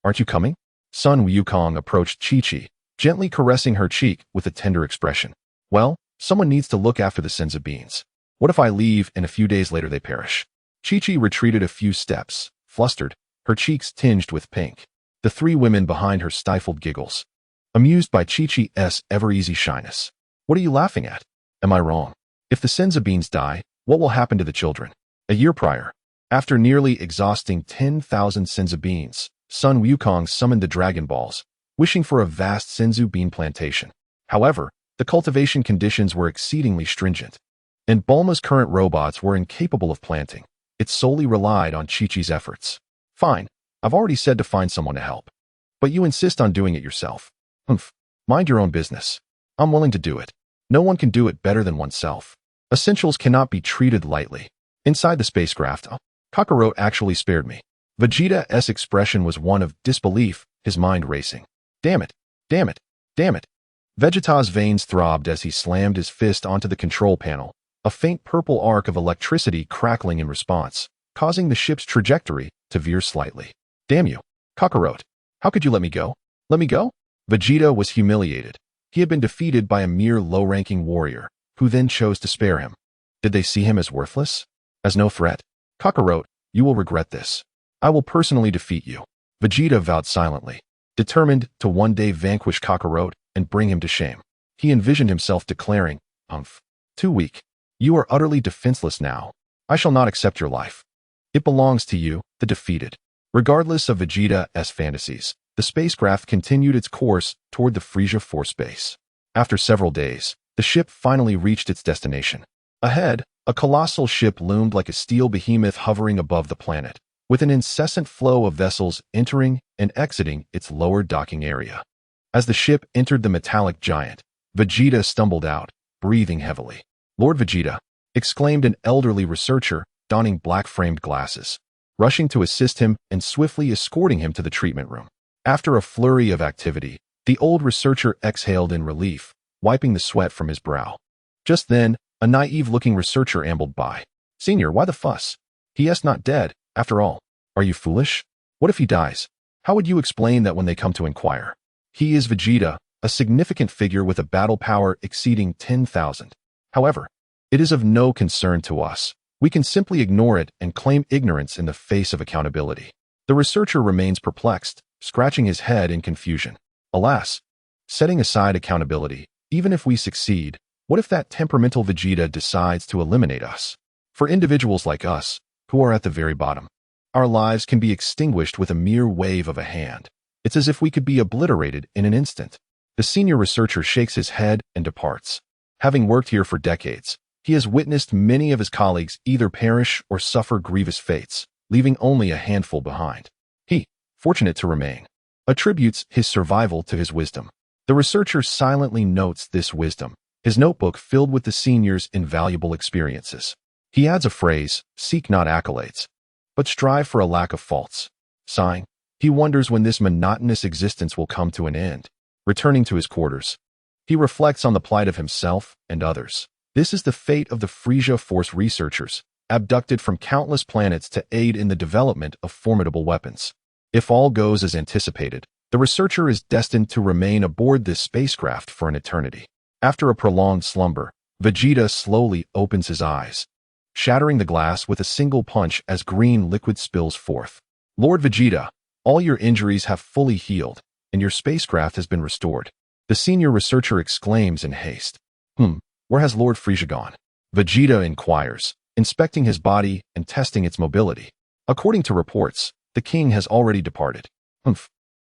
Speaker 1: Aren't you coming? Sun Wukong approached Chi-Chi, gently caressing her cheek with a tender expression. Well, someone needs to look after the Senzu beans. What if I leave and a few days later they perish? Chi-Chi retreated a few steps, flustered, her cheeks tinged with pink. The three women behind her stifled giggles, amused by Chi-Chi's ever-easy shyness. What are you laughing at? Am I wrong? If the senza beans die, what will happen to the children? A year prior, after nearly exhausting 10,000 senza beans, Sun Wukong summoned the Dragon Balls, wishing for a vast senzu bean plantation. However, the cultivation conditions were exceedingly stringent, and Bulma's current robots were incapable of planting. It solely relied on Chi-Chi's efforts. Fine, I've already said to find someone to help. But you insist on doing it yourself. Humph, mind your own business. I'm willing to do it. No one can do it better than oneself. Essentials cannot be treated lightly. Inside the spacecraft, Kakarot actually spared me. Vegeta's expression was one of disbelief, his mind racing. Damn it, damn it, damn it. Vegeta's veins throbbed as he slammed his fist onto the control panel, a faint purple arc of electricity crackling in response, causing the ship's trajectory to veer slightly. Damn you, Kakarot. How could you let me go? Let me go? Vegeta was humiliated. He had been defeated by a mere low-ranking warrior, who then chose to spare him. Did they see him as worthless? As no threat? Kakarot, you will regret this. I will personally defeat you. Vegeta vowed silently, determined to one day vanquish Kakarot and bring him to shame. He envisioned himself declaring, "Umph. Too weak. You are utterly defenseless now. I shall not accept your life. It belongs to you, the defeated." Regardless of Vegeta's fantasies, the spacecraft continued its course toward the Frieza Force Base. After several days, the ship finally reached its destination. Ahead, a colossal ship loomed like a steel behemoth hovering above the planet, with an incessant flow of vessels entering and exiting its lower docking area. As the ship entered the metallic giant, Vegeta stumbled out, breathing heavily. "Lord Vegeta," exclaimed an elderly researcher, donning black-framed glasses, rushing to assist him and swiftly escorting him to the treatment room. After a flurry of activity, the old researcher exhaled in relief, wiping the sweat from his brow. Just then, a naive-looking researcher ambled by. "Senior, why the fuss? He is not dead, after all. Are you foolish? What if he dies? How would you explain that when they come to inquire? He is Vegeta, a significant figure with a battle power exceeding 10,000. However, it is of no concern to us. We can simply ignore it and claim ignorance in the face of accountability." The researcher remains perplexed, scratching his head in confusion. Alas, setting aside accountability, even if we succeed, what if that temperamental Vegeta decides to eliminate us? For individuals like us, who are at the very bottom, our lives can be extinguished with a mere wave of a hand. It's as if we could be obliterated in an instant. The senior researcher shakes his head and departs. Having worked here for decades, he has witnessed many of his colleagues either perish or suffer grievous fates, leaving only a handful behind. He, fortunate to remain, attributes his survival to his wisdom. The researcher silently notes this wisdom, his notebook filled with the senior's invaluable experiences. He adds a phrase, "Seek not accolades, but strive for a lack of faults." Sighing, he wonders when this monotonous existence will come to an end. Returning to his quarters, he reflects on the plight of himself and others. This is the fate of the Frieza Force researchers, abducted from countless planets to aid in the development of formidable weapons. If all goes as anticipated, the researcher is destined to remain aboard this spacecraft for an eternity. After a prolonged slumber, Vegeta slowly opens his eyes, shattering the glass with a single punch as green liquid spills forth. "Lord Vegeta, all your injuries have fully healed, and your spacecraft has been restored," the senior researcher exclaims in haste. Where has Lord Frieza gone?" Vegeta inquires, inspecting his body and testing its mobility. According to reports, the king has already departed.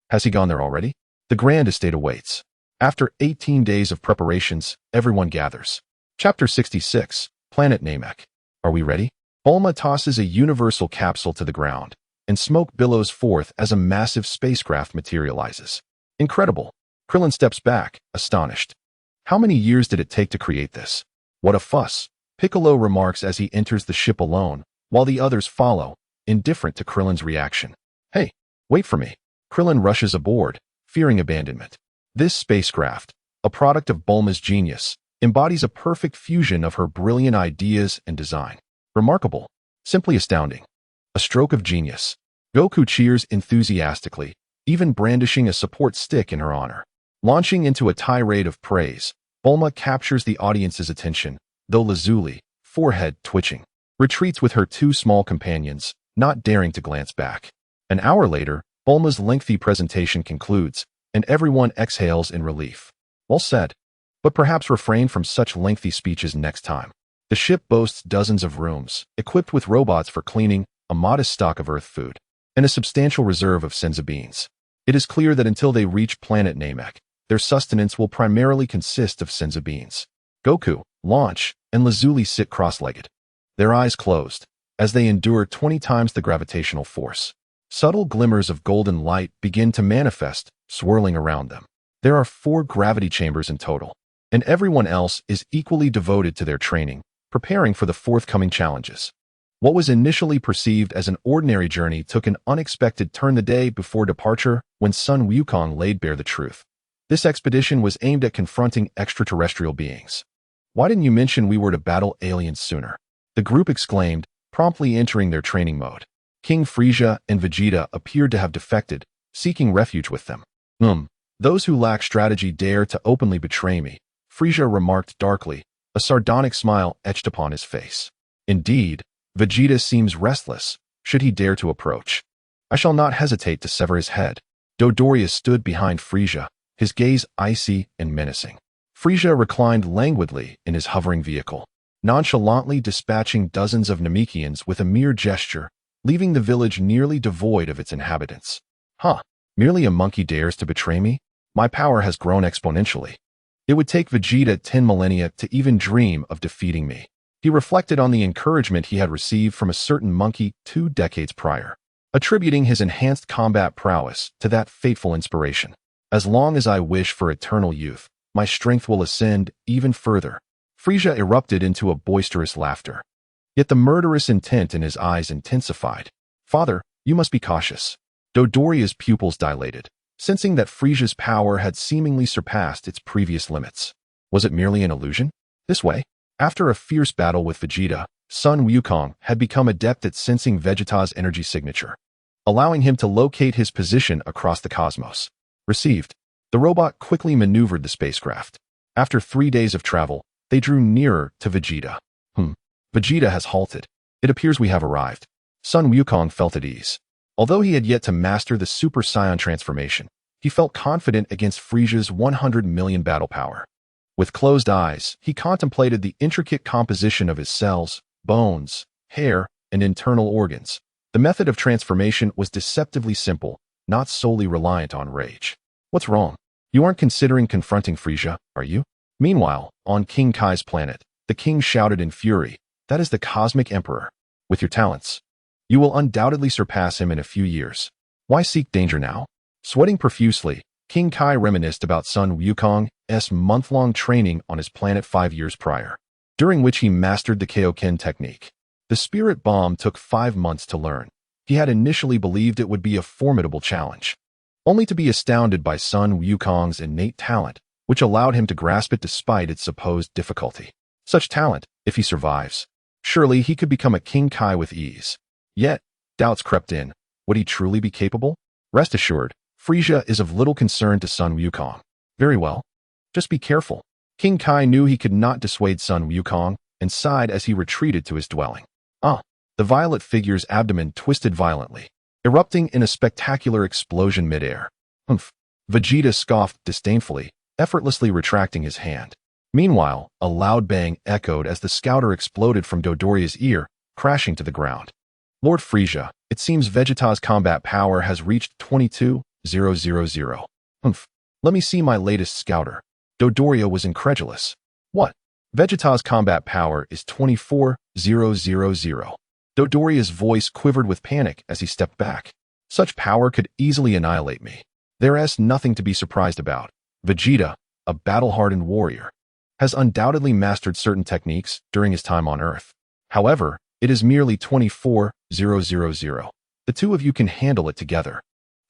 Speaker 1: Has he gone there already? The grand estate awaits. After 18 days of preparations, everyone gathers. Chapter 66, Planet Namek. Are we ready? Bulma tosses a universal capsule to the ground, and smoke billows forth as a massive spacecraft materializes. Incredible. Krillin steps back, astonished. How many years did it take to create this? What a fuss, Piccolo remarks as he enters the ship alone, while the others follow, indifferent to Krillin's reaction. "Hey, wait for me." Krillin rushes aboard, fearing abandonment. This spacecraft, a product of Bulma's genius, embodies a perfect fusion of her brilliant ideas and design. Remarkable, simply astounding. A stroke of genius. Goku cheers enthusiastically, even brandishing a support stick in her honor. Launching into a tirade of praise, Bulma captures the audience's attention, though Lazuli, forehead twitching, retreats with her two small companions, not daring to glance back. An hour later, Bulma's lengthy presentation concludes, and everyone exhales in relief. Well said. But perhaps refrain from such lengthy speeches next time. The ship boasts dozens of rooms, equipped with robots for cleaning, a modest stock of Earth food, and a substantial reserve of senza beans. It is clear that until they reach planet Namek, their sustenance will primarily consist of senza beans. Goku, Launch, and Lazuli sit cross-legged, their eyes closed, as they endure 20 times the gravitational force. Subtle glimmers of golden light begin to manifest, swirling around them. There are 4 gravity chambers in total, and everyone else is equally devoted to their training, preparing for the forthcoming challenges. What was initially perceived as an ordinary journey took an unexpected turn the day before departure when Sun Wukong laid bare the truth. This expedition was aimed at confronting extraterrestrial beings. "Why didn't you mention we were to battle aliens sooner?" the group exclaimed, promptly entering their training mode. King Frieza and Vegeta appeared to have defected, seeking refuge with them. Those who lack strategy dare to openly betray me," Frieza remarked darkly, a sardonic smile etched upon his face. Indeed, Vegeta seems restless, should he dare to approach. "I shall not hesitate to sever his head." Dodoria stood behind Frieza, his gaze icy and menacing. Frieza reclined languidly in his hovering vehicle, nonchalantly dispatching dozens of Namekians with a mere gesture, leaving the village nearly devoid of its inhabitants. Merely a monkey dares to betray me? My power has grown exponentially. It would take Vegeta 10 millennia to even dream of defeating me. He reflected on the encouragement he had received from a certain monkey 2 decades prior, attributing his enhanced combat prowess to that fateful inspiration. "As long as I wish for eternal youth, my strength will ascend even further." Frieza erupted into a boisterous laughter. Yet the murderous intent in his eyes intensified. "Father, you must be cautious." Dodoria's pupils dilated, sensing that Frieza's power had seemingly surpassed its previous limits. Was it merely an illusion? This way, after a fierce battle with Vegeta, Sun Wukong had become adept at sensing Vegeta's energy signature, allowing him to locate his position across the cosmos. Received. The robot quickly maneuvered the spacecraft. After 3 days of travel, they drew nearer to Vegeta. Vegeta has halted. It appears we have arrived. Sun Wukong felt at ease. Although he had yet to master the Super Saiyan transformation, he felt confident against Frieza's 100 million battle power. With closed eyes, he contemplated the intricate composition of his cells, bones, hair, and internal organs. The method of transformation was deceptively simple, not solely reliant on rage. "What's wrong? You aren't considering confronting Frieza, are you?" Meanwhile, on King Kai's planet, the king shouted in fury, "That is the Cosmic Emperor. With your talents, you will undoubtedly surpass him in a few years. Why seek danger now?" Sweating profusely, King Kai reminisced about Sun Wukong's month-long training on his planet 5 years prior, during which he mastered the Kaioken technique. The spirit bomb took 5 months to learn. He had initially believed it would be a formidable challenge, only to be astounded by Sun Wukong's innate talent, which allowed him to grasp it despite its supposed difficulty. Such talent, if he survives, surely he could become a King Kai with ease. Yet, doubts crept in. Would he truly be capable? Rest assured, Frieza is of little concern to Sun Wukong. Very well. Just be careful. King Kai knew he could not dissuade Sun Wukong, and sighed as he retreated to his dwelling. The violet figure's abdomen twisted violently, erupting in a spectacular explosion midair. Vegeta scoffed disdainfully, effortlessly retracting his hand. Meanwhile, a loud bang echoed as the scouter exploded from Dodoria's ear, crashing to the ground. "Lord Frieza, it seems Vegeta's combat power has reached 22,000. Let me see my latest scouter." Dodoria was incredulous. "What? Vegeta's combat power is 24,000. Dodoria's voice quivered with panic as he stepped back. "Such power could easily annihilate me. There's nothing to be surprised about. Vegeta, a battle-hardened warrior, has undoubtedly mastered certain techniques during his time on Earth. However, it is merely 24,000. The two of you can handle it together."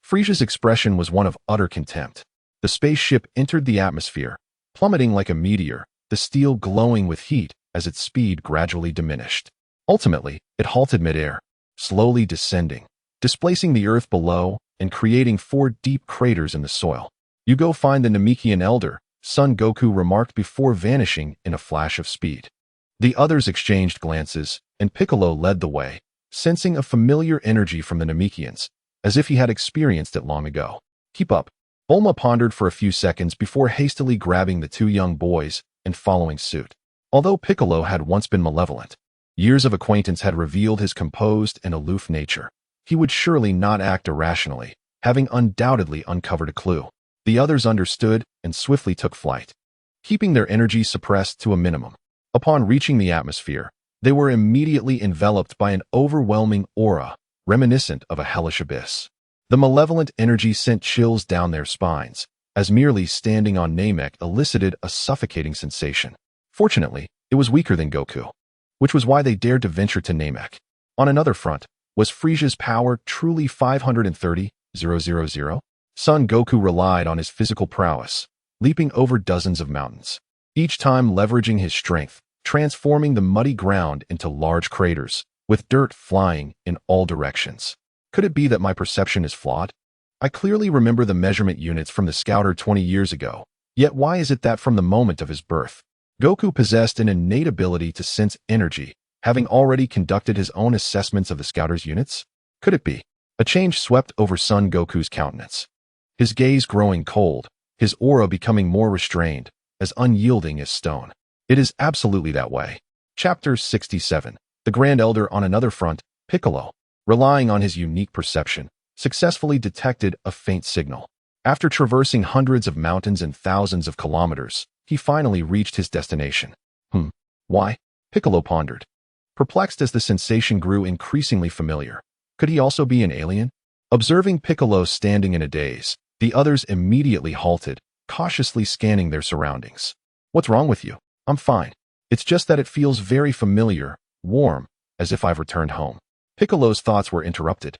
Speaker 1: Frieza's expression was one of utter contempt. The spaceship entered the atmosphere, plummeting like a meteor, the steel glowing with heat as its speed gradually diminished. Ultimately, it halted midair, slowly descending, displacing the Earth below and creating 4 deep craters in the soil. "You go find the Namekian Elder," Son Goku remarked before vanishing in a flash of speed. The others exchanged glances, and Piccolo led the way, sensing a familiar energy from the Namekians. as if he had experienced it long ago. Keep up. Bulma pondered for a few seconds before hastily grabbing the two young boys and following suit. Although Piccolo had once been malevolent, years of acquaintance had revealed his composed and aloof nature. He would surely not act irrationally, having undoubtedly uncovered a clue. The others understood and swiftly took flight, keeping their energy suppressed to a minimum. Upon reaching the atmosphere, they were immediately enveloped by an overwhelming aura, reminiscent of a hellish abyss. The malevolent energy sent chills down their spines, as merely standing on Namek elicited a suffocating sensation. Fortunately, it was weaker than Goku, which was why they dared to venture to Namek. On another front, was Frieza's power truly 530,000? Son Goku relied on his physical prowess, leaping over dozens of mountains, each time leveraging his strength, transforming the muddy ground into large craters, with dirt flying in all directions. Could it be that my perception is flawed? I clearly remember the measurement units from the Scouter 20 years ago, yet why is it that from the moment of his birth, Goku possessed an innate ability to sense energy, having already conducted his own assessments of the Scouter's units? Could it be? A change swept over Son Goku's countenance, his gaze growing cold, his aura becoming more restrained, as unyielding as stone. It is absolutely that way. Chapter 67. The Grand Elder. On another front, Piccolo, relying on his unique perception, successfully detected a faint signal. After traversing hundreds of mountains and thousands of kilometers, he finally reached his destination. Why? Piccolo pondered, perplexed as the sensation grew increasingly familiar. Could he also be an alien? Observing Piccolo standing in a daze, the others immediately halted, cautiously scanning their surroundings. What's wrong with you? I'm fine. It's just that it feels very familiar, warm, as if I've returned home. Piccolo's thoughts were interrupted,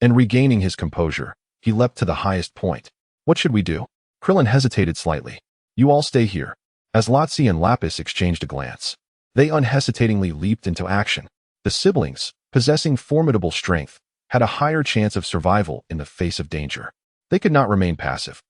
Speaker 1: and regaining his composure, he leapt to the highest point. What should we do? Krillin hesitated slightly. You all stay here. As Lotzi and Lapis exchanged a glance, they unhesitatingly leaped into action. The siblings, possessing formidable strength, had a higher chance of survival in the face of danger. They could not remain passive.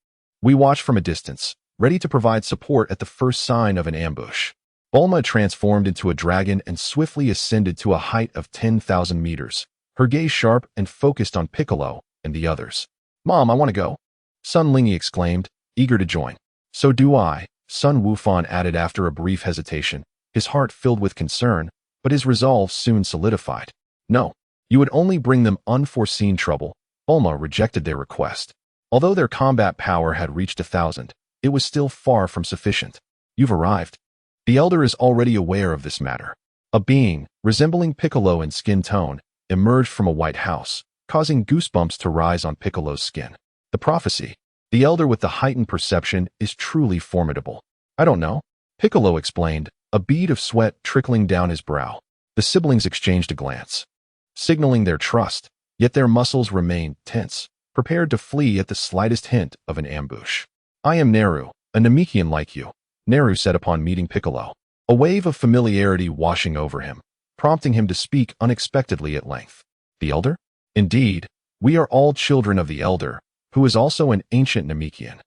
Speaker 1: We watched from a distance, ready to provide support at the first sign of an ambush. Bulma transformed into a dragon and swiftly ascended to a height of 10,000 meters, her gaze sharp and focused on Piccolo and the others. Mom, I want to go, Sun Lingy exclaimed, eager to join. So do I, Sun Wufan added after a brief hesitation, his heart filled with concern, but his resolve soon solidified. No, you would only bring them unforeseen trouble. Bulma rejected their request. Although their combat power had reached 1,000, it was still far from sufficient. You've arrived. The Elder is already aware of this matter. A being, resembling Piccolo in skin tone, emerged from a white house, causing goosebumps to rise on Piccolo's skin. The prophecy. The Elder with the heightened perception is truly formidable. I don't know, Piccolo explained, a bead of sweat trickling down his brow. The siblings exchanged a glance, signaling their trust, yet their muscles remained tense, prepared to flee at the slightest hint of an ambush. I am Neru, a Namekian like you, Neru said upon meeting Piccolo, a wave of familiarity washing over him, prompting him to speak unexpectedly at length. The Elder? Indeed, we are all children of the Elder, who is also an ancient Namekian.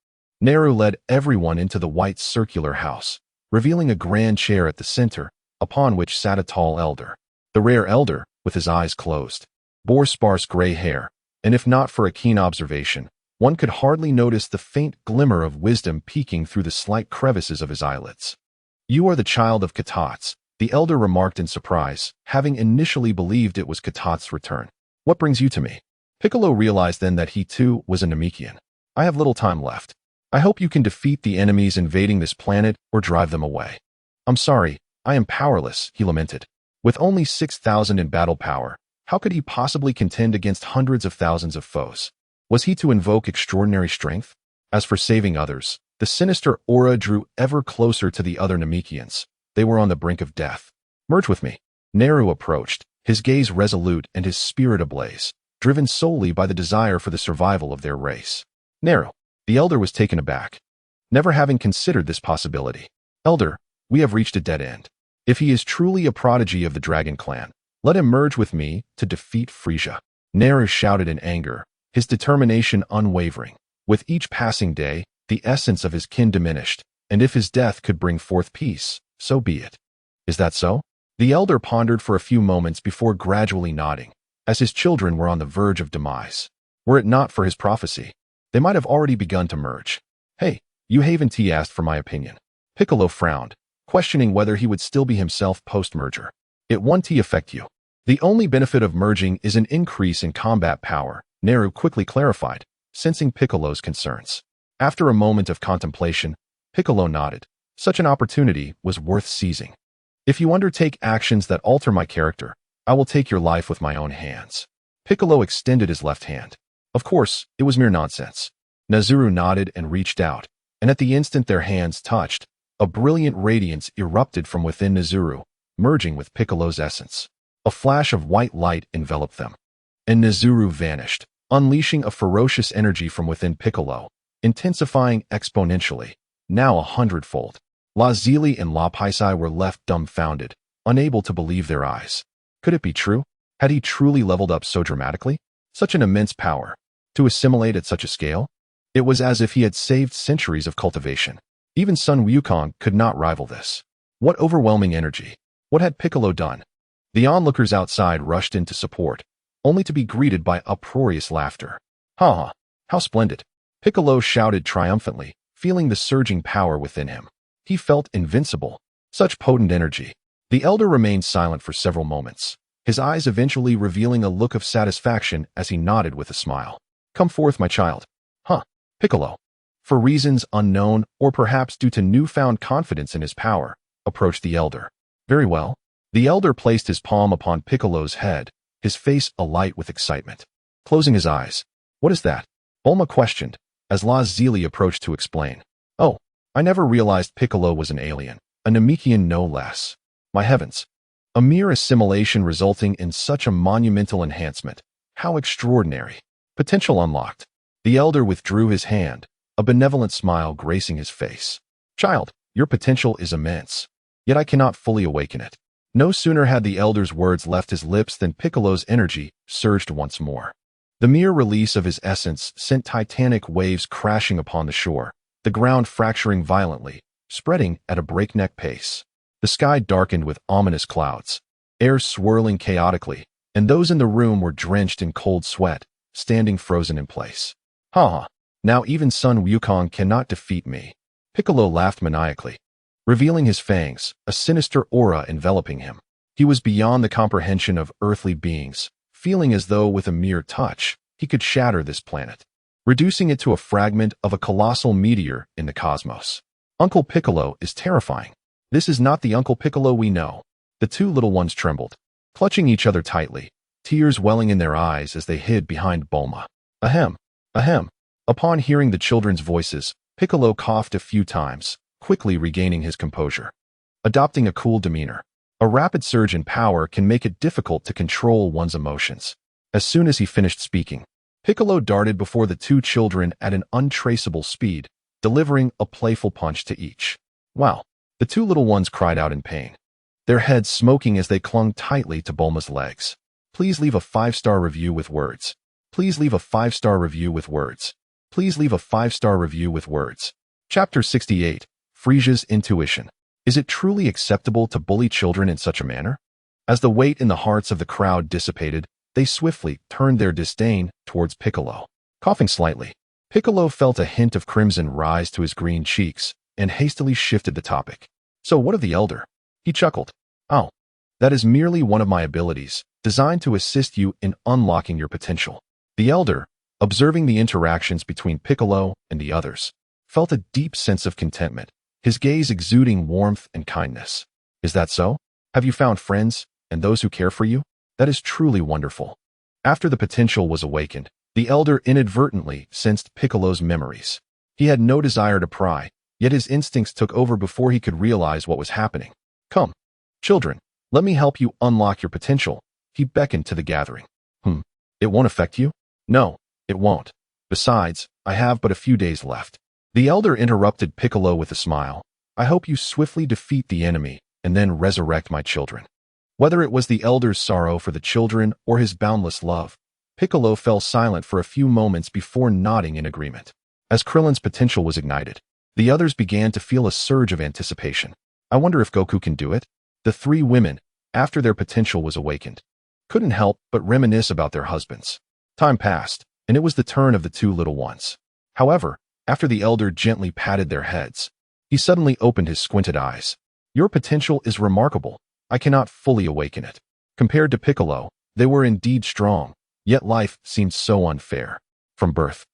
Speaker 1: Neru led everyone into the white circular house, revealing a grand chair at the center, upon which sat a tall elder. The rare elder, with his eyes closed, bore sparse gray hair, and if not for a keen observation, one could hardly notice the faint glimmer of wisdom peeking through the slight crevices of his eyelids. You are the child of Katats, the elder remarked in surprise, having initially believed it was Katat's return. What brings you to me? Piccolo realized then that he too was a Namekian. I have little time left. I hope you can defeat the enemies invading this planet or drive them away. I'm sorry, I am powerless, he lamented. With only 6,000 in battle power, how could he possibly contend against hundreds of thousands of foes? Was he to invoke extraordinary strength? As for saving others, the sinister aura drew ever closer to the other Namekians. They were on the brink of death. Merge with me. Neru approached, his gaze resolute and his spirit ablaze, driven solely by the desire for the survival of their race. Neru. The Elder was taken aback, never having considered this possibility. Elder, we have reached a dead end. If he is truly a prodigy of the Dragon Clan, let him merge with me to defeat Frieza. Neru shouted in anger, his determination unwavering. With each passing day, the essence of his kin diminished, and if his death could bring forth peace, so be it. Is that so? The Elder pondered for a few moments before gradually nodding, as his children were on the verge of demise. Were it not for his prophecy, they might have already begun to merge. Hey, you Haven T asked for my opinion. Piccolo frowned, questioning whether he would still be himself post-merger. It won't affect you. The only benefit of merging is an increase in combat power, Neru quickly clarified, sensing Piccolo's concerns. After a moment of contemplation, Piccolo nodded. Such an opportunity was worth seizing. If you undertake actions that alter my character, I will take your life with my own hands. Piccolo extended his left hand. Of course, it was mere nonsense. Nezuru nodded and reached out, and at the instant their hands touched, a brilliant radiance erupted from within Nezuru, merging with Piccolo's essence. A flash of white light enveloped them, and Nezuru vanished, unleashing a ferocious energy from within Piccolo, intensifying exponentially, now 100-fold. La Zili and La Paisai were left dumbfounded, unable to believe their eyes. Could it be true? Had he truly leveled up so dramatically? Such an immense power. To assimilate at such a scale? It was as if he had saved centuries of cultivation. Even Sun Wukong could not rival this. What overwhelming energy! What had Piccolo done? The onlookers outside rushed in to support, only to be greeted by uproarious laughter. Ha ha! How splendid! Piccolo shouted triumphantly, feeling the surging power within him. He felt invincible. Such potent energy. The elder remained silent for several moments, his eyes eventually revealing a look of satisfaction as he nodded with a smile. Come forth, my child. Huh, Piccolo. For reasons unknown, or perhaps due to newfound confidence in his power, approached the elder. Very well. The elder placed his palm upon Piccolo's head, his face alight with excitement. Closing his eyes. What is that? Bulma questioned, as La Zili approached to explain. Oh, I never realized Piccolo was an alien, a Namekian no less. My heavens. A mere assimilation resulting in such a monumental enhancement. How extraordinary. Potential unlocked. The elder withdrew his hand, a benevolent smile gracing his face. Child, your potential is immense, yet I cannot fully awaken it. No sooner had the elder's words left his lips than Piccolo's energy surged once more. The mere release of his essence sent titanic waves crashing upon the shore, the ground fracturing violently, spreading at a breakneck pace. The sky darkened with ominous clouds, air swirling chaotically, and those in the room were drenched in cold sweat, standing frozen in place. Ha ha, now even Sun Wukong cannot defeat me. Piccolo laughed maniacally, revealing his fangs, a sinister aura enveloping him. He was beyond the comprehension of earthly beings, feeling as though with a mere touch, he could shatter this planet, reducing it to a fragment of a colossal meteor in the cosmos. Uncle Piccolo is terrifying. This is not the Uncle Piccolo we know. The two little ones trembled, clutching each other tightly, tears welling in their eyes as they hid behind Bulma. Ahem, ahem. Upon hearing the children's voices, Piccolo coughed a few times, quickly regaining his composure. Adopting a cool demeanor. A rapid surge in power can make it difficult to control one's emotions. As soon as he finished speaking, Piccolo darted before the two children at an untraceable speed, delivering a playful punch to each. Wow! The two little ones cried out in pain, their heads smoking as they clung tightly to Bulma's legs. Please leave a 5-star review with words. Please leave a 5-star review with words. Please leave a 5-star review with words. Chapter 68, Frieza's Intuition. Is it truly acceptable to bully children in such a manner? As the weight in the hearts of the crowd dissipated, they swiftly turned their disdain towards Piccolo. Coughing slightly, Piccolo felt a hint of crimson rise to his green cheeks and hastily shifted the topic. So what of the elder? He chuckled. Oh, that is merely one of my abilities, designed to assist you in unlocking your potential. The elder, observing the interactions between Piccolo and the others, felt a deep sense of contentment, his gaze exuding warmth and kindness. Is that so? Have you found friends, and those who care for you? That is truly wonderful. After the potential was awakened, the elder inadvertently sensed Piccolo's memories. He had no desire to pry, yet his instincts took over before he could realize what was happening. Come, children, let me help you unlock your potential. He beckoned to the gathering. It won't affect you? No, it won't. Besides, I have but a few days left. The elder interrupted Piccolo with a smile. I hope you swiftly defeat the enemy and then resurrect my children. Whether it was the elder's sorrow for the children or his boundless love, Piccolo fell silent for a few moments before nodding in agreement. As Krillin's potential was ignited, the others began to feel a surge of anticipation. I wonder if Goku can do it? The three women, after their potential was awakened, couldn't help but reminisce about their husbands. Time passed, and it was the turn of the two little ones. However, after the elder gently patted their heads, he suddenly opened his squinted eyes. Your potential is remarkable. I cannot fully awaken it. Compared to Piccolo, they were indeed strong, yet life seemed so unfair. From birth,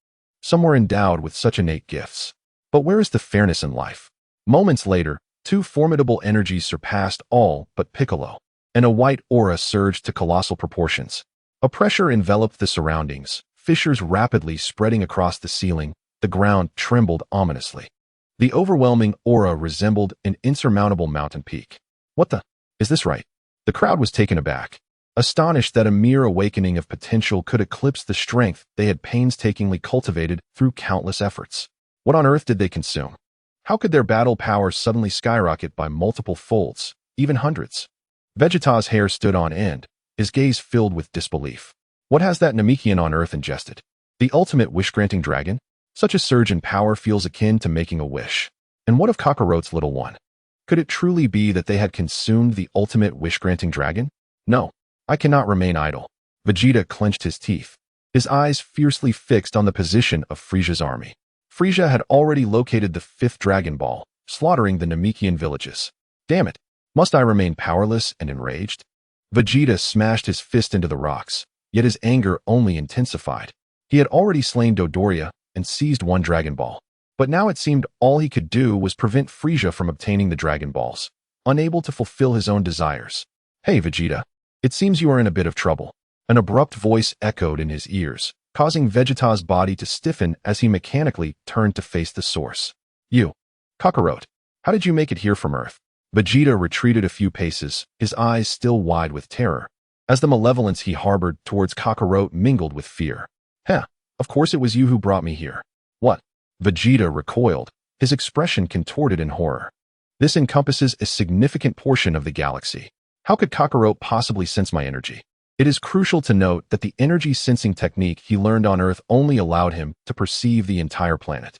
Speaker 1: some were endowed with such innate gifts. But where is the fairness in life? Moments later, two formidable energies surpassed all but Piccolo, and a white aura surged to colossal proportions. A pressure enveloped the surroundings, fissures rapidly spreading across the ceiling. The ground trembled ominously. The overwhelming aura resembled an insurmountable mountain peak. What the? Is this right? The crowd was taken aback, astonished that a mere awakening of potential could eclipse the strength they had painstakingly cultivated through countless efforts. What on earth did they consume? How could their battle power suddenly skyrocket by multiple folds, even hundreds? Vegeta's hair stood on end, his gaze filled with disbelief. What has that Namekian on earth ingested? The ultimate wish-granting dragon? Such a surge in power feels akin to making a wish. And what of Kakarot's little one? Could it truly be that they had consumed the ultimate wish-granting dragon? No, I cannot remain idle. Vegeta clenched his teeth, his eyes fiercely fixed on the position of Frieza's army. Frieza had already located the fifth Dragon Ball, slaughtering the Namekian villages. Damn it! Must I remain powerless and enraged? Vegeta smashed his fist into the rocks, yet his anger only intensified. He had already slain Dodoria and seized one Dragon Ball. But now it seemed all he could do was prevent Frieza from obtaining the Dragon Balls, unable to fulfill his own desires. Hey, Vegeta, it seems you are in a bit of trouble. An abrupt voice echoed in his ears, causing Vegeta's body to stiffen as he mechanically turned to face the source. You, Kakarot, how did you make it here from Earth? Vegeta retreated a few paces, his eyes still wide with terror, as the malevolence he harbored towards Kakarot mingled with fear. Heh, of course it was you who brought me here. What? Vegeta recoiled, his expression contorted in horror. This encompasses a significant portion of the galaxy. How could Kakarot possibly sense my energy? It is crucial to note that the energy sensing technique he learned on Earth only allowed him to perceive the entire planet.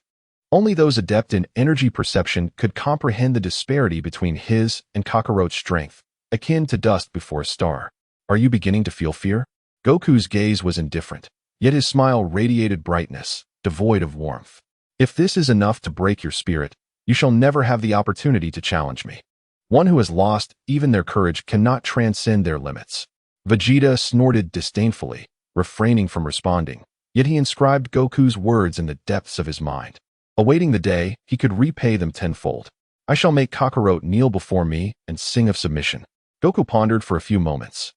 Speaker 1: Only those adept in energy perception could comprehend the disparity between his and Kakarot's strength, akin to dust before a star. Are you beginning to feel fear? Goku's gaze was indifferent, yet his smile radiated brightness, devoid of warmth. If this is enough to break your spirit, you shall never have the opportunity to challenge me. One who has lost even their courage cannot transcend their limits. Vegeta snorted disdainfully, refraining from responding, yet he inscribed Goku's words in the depths of his mind, awaiting the day he could repay them tenfold. I shall make Kakarot kneel before me and sing of submission. Goku pondered for a few moments,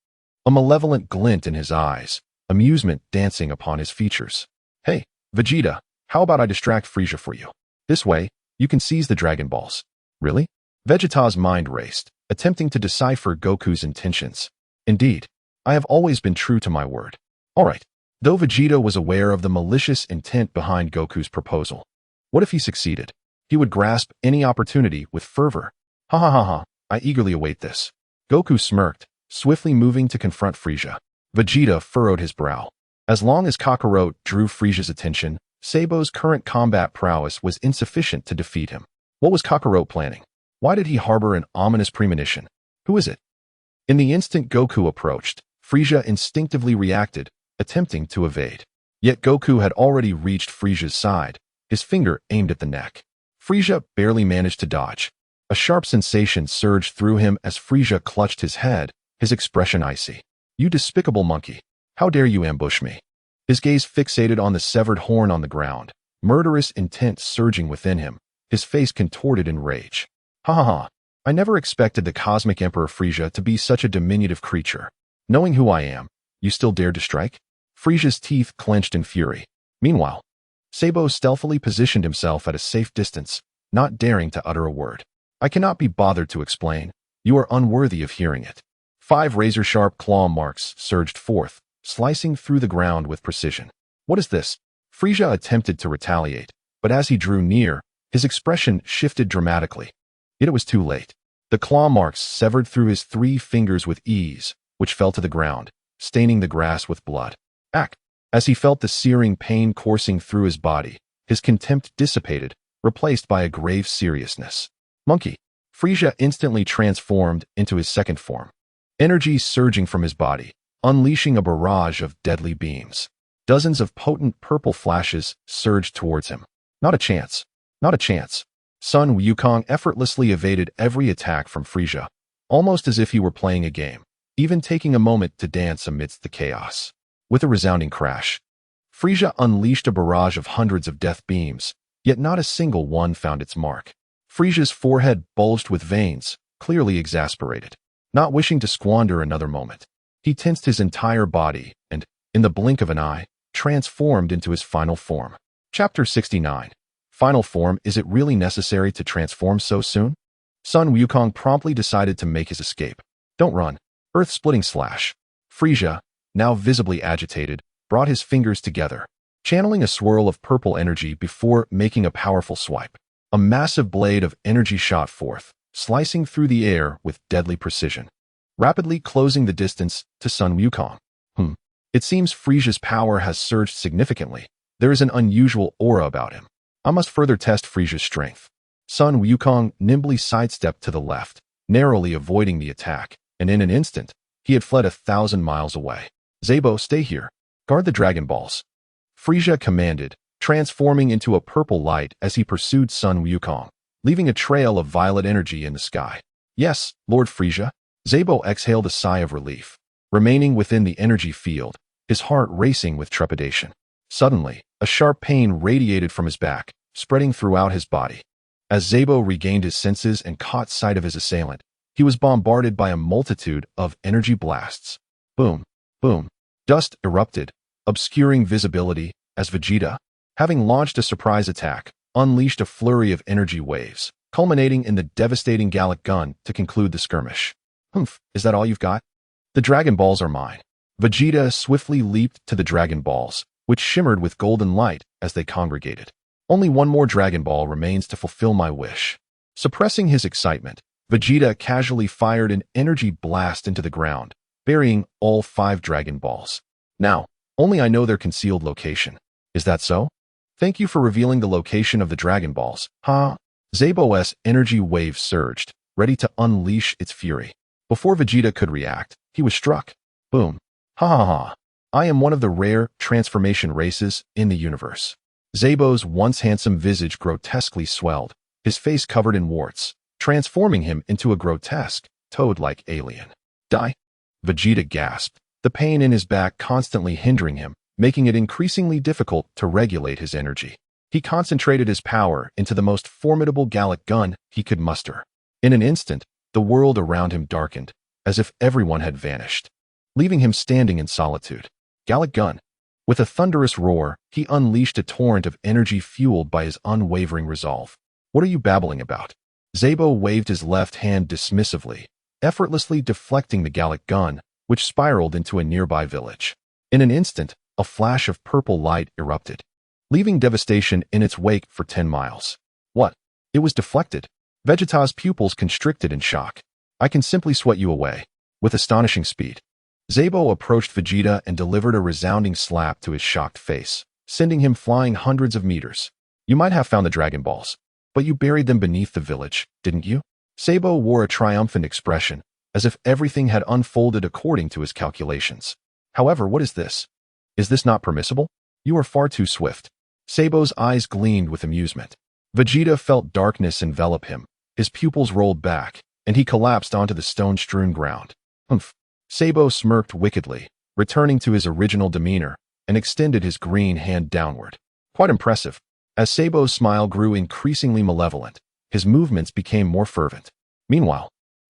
Speaker 1: a malevolent glint in his eyes, amusement dancing upon his features. Hey, Vegeta, how about I distract Frieza for you? This way, you can seize the Dragon Balls. Really? Vegeta's mind raced, attempting to decipher Goku's intentions. Indeed, I have always been true to my word. All right. Though Vegeta was aware of the malicious intent behind Goku's proposal, what if he succeeded? He would grasp any opportunity with fervor. Ha ha ha ha, I eagerly await this. Goku smirked, swiftly moving to confront Frieza. Vegeta furrowed his brow. As long as Kakarot drew Frieza's attention, Sabo's current combat prowess was insufficient to defeat him. What was Kakarot planning? Why did he harbor an ominous premonition? Who is it? In the instant Goku approached, Frieza instinctively reacted, attempting to evade. Yet Goku had already reached Frieza's side, his finger aimed at the neck. Frieza barely managed to dodge. A sharp sensation surged through him as Frieza clutched his head, his expression icy. You despicable monkey! How dare you ambush me? His gaze fixated on the severed horn on the ground, murderous intent surging within him, his face contorted in rage. Ha ha ha! I never expected the Cosmic Emperor Frieza to be such a diminutive creature. Knowing who I am, you still dared to strike? Frieza's teeth clenched in fury. Meanwhile, Sabo stealthily positioned himself at a safe distance, not daring to utter a word. I cannot be bothered to explain. You are unworthy of hearing it. 5 razor-sharp claw marks surged forth, slicing through the ground with precision. What is this? Frieza attempted to retaliate, but as he drew near, his expression shifted dramatically. Yet it was too late. The claw marks severed through his 3 fingers with ease, which fell to the ground, staining the grass with blood. Ack! As he felt the searing pain coursing through his body, his contempt dissipated, replaced by a grave seriousness. Monkey! Frieza instantly transformed into his second form, energy surging from his body, unleashing a barrage of deadly beams. Dozens of potent purple flashes surged towards him. Not a chance. Not a chance. Sun Wukong effortlessly evaded every attack from Frieza, almost as if he were playing a game, even taking a moment to dance amidst the chaos. With a resounding crash, Frieza unleashed a barrage of hundreds of death beams, yet not a single one found its mark. Frieza's forehead bulged with veins, clearly exasperated. Not wishing to squander another moment, he tensed his entire body and, in the blink of an eye, transformed into his final form. Chapter 69. Final form. Is it really necessary to transform so soon? Sun Wukong promptly decided to make his escape. Don't run. Earth-splitting slash. Frieza, now visibly agitated, brought his fingers together, channeling a swirl of purple energy before making a powerful swipe. A massive blade of energy shot forth, slicing through the air with deadly precision, rapidly closing the distance to Sun Wukong. It seems Frieza's power has surged significantly. There is an unusual aura about him. I must further test Frieza's strength. Sun Wukong nimbly sidestepped to the left, narrowly avoiding the attack, and in an instant, he had fled 1,000 miles away. Zabo, stay here. Guard the Dragon Balls. Frieza commanded, transforming into a purple light as he pursued Sun Wukong, leaving a trail of violet energy in the sky. Yes, Lord Frieza. Zabo exhaled a sigh of relief, remaining within the energy field, his heart racing with trepidation. Suddenly, a sharp pain radiated from his back, spreading throughout his body. As Zabo regained his senses and caught sight of his assailant, he was bombarded by a multitude of energy blasts. Boom, boom. Dust erupted, obscuring visibility, as Vegeta, having launched a surprise attack, unleashed a flurry of energy waves, culminating in the devastating Gallic Gun to conclude the skirmish. Is that all you've got? The Dragon Balls are mine. Vegeta swiftly leaped to the Dragon Balls, which shimmered with golden light as they congregated. Only one more Dragon Ball remains to fulfill my wish. Suppressing his excitement, Vegeta casually fired an energy blast into the ground, burying all 5 Dragon Balls. Now, only I know their concealed location. Is that so? Thank you for revealing the location of the Dragon Balls. Zabo's energy wave surged, ready to unleash its fury. Before Vegeta could react, he was struck. Boom. I am one of the rare transformation races in the universe. Zabo's once handsome visage grotesquely swelled, his face covered in warts, transforming him into a grotesque, toad-like alien. Die? Vegeta gasped, the pain in his back constantly hindering him, making it increasingly difficult to regulate his energy. He concentrated his power into the most formidable Gallic Gun he could muster. In an instant, the world around him darkened, as if everyone had vanished, leaving him standing in solitude. Gallic Gun. With a thunderous roar, he unleashed a torrent of energy fueled by his unwavering resolve. What are you babbling about? Zabo waved his left hand dismissively, effortlessly deflecting the Gallic Gun, which spiraled into a nearby village. In an instant, a flash of purple light erupted, leaving devastation in its wake for 10 miles. What? It was deflected. Vegeta's pupils constricted in shock. I can simply sweat you away. With astonishing speed, Zabo approached Vegeta and delivered a resounding slap to his shocked face, sending him flying hundreds of meters. You might have found the Dragon Balls, but you buried them beneath the village, didn't you? Zabo wore a triumphant expression, as if everything had unfolded according to his calculations. However, what is this? Is this not permissible? You are far too swift. Zabo's eyes gleamed with amusement. Vegeta felt darkness envelop him, his pupils rolled back, and he collapsed onto the stone-strewn ground. Zabo smirked wickedly, returning to his original demeanor, and extended his green hand downward. Quite impressive. As Zabo's smile grew increasingly malevolent, his movements became more fervent. Meanwhile,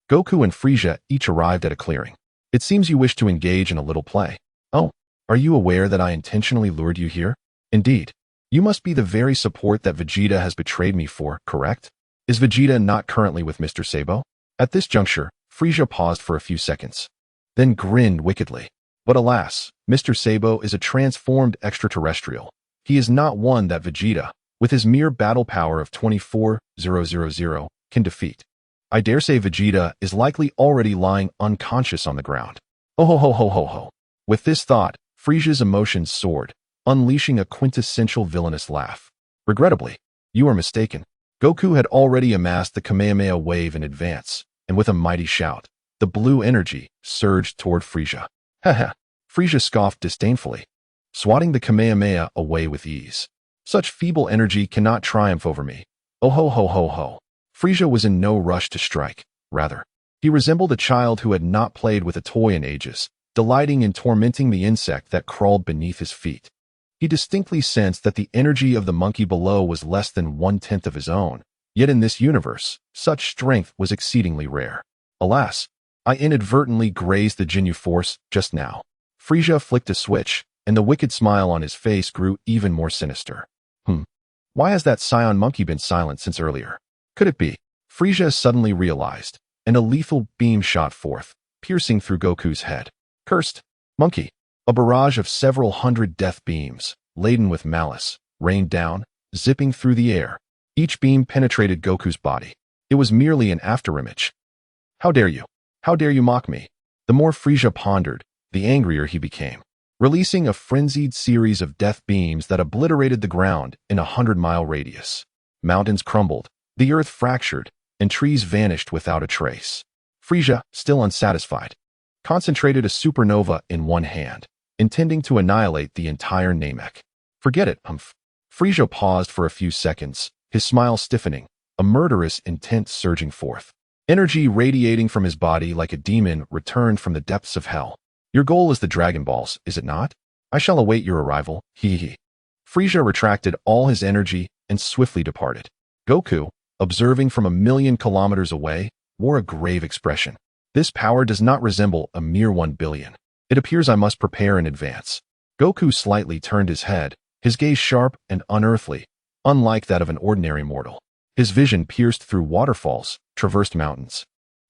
Speaker 1: Goku and Frieza each arrived at a clearing. It seems you wish to engage in a little play. Oh, are you aware that I intentionally lured you here? Indeed. You must be the very support that Vegeta has betrayed me for, correct? Is Vegeta not currently with Mr. Zabo? At this juncture, Frieza paused for a few seconds, then grinned wickedly. But alas, Mr. Zabo is a transformed extraterrestrial. He is not one that Vegeta, with his mere battle power of 24,000, can defeat. I dare say Vegeta is likely already lying unconscious on the ground. Oh ho ho ho ho ho. With this thought, Frieza's emotions soared, unleashing a quintessential villainous laugh. Regrettably, you are mistaken. Goku had already amassed the Kamehameha wave in advance, and with a mighty shout, the blue energy surged toward Frieza. Haha. Frieza scoffed disdainfully. swatting the Kamehameha away with ease. Such feeble energy cannot triumph over me. Oh ho ho ho ho. Frieza was in no rush to strike. Rather, he resembled a child who had not played with a toy in ages, delighting in tormenting the insect that crawled beneath his feet. He distinctly sensed that the energy of the monkey below was less than 1/10 of his own, yet in this universe, such strength was exceedingly rare. Alas, I inadvertently grazed the Ginyu Force just now. Frieza flicked a switch, and the wicked smile on his face grew even more sinister. Why has that Scion monkey been silent since earlier? Could it be? Frieza suddenly realized, and a lethal beam shot forth, piercing through Goku's head. Cursed monkey! A barrage of several hundred death beams, laden with malice, rained down, zipping through the air. Each beam penetrated Goku's body. It was merely an afterimage. How dare you? How dare you mock me? The more Frieza pondered, the angrier he became, releasing a frenzied series of death beams that obliterated the ground in a 100-mile radius. Mountains crumbled, the earth fractured, and trees vanished without a trace. Frieza, still unsatisfied, concentrated a supernova in one hand, intending to annihilate the entire Namek. Forget it, Frieza paused for a few seconds, his smile stiffening, a murderous intent surging forth. Energy radiating from his body like a demon returned from the depths of hell. Your goal is the Dragon Balls, is it not? I shall await your arrival, hee. Frieza retracted all his energy and swiftly departed. Goku, observing from 1,000,000 kilometers away, wore a grave expression. This power does not resemble a mere 1 billion. It appears I must prepare in advance. Goku slightly turned his head, his gaze sharp and unearthly, unlike that of an ordinary mortal. His vision pierced through waterfalls, traversed mountains,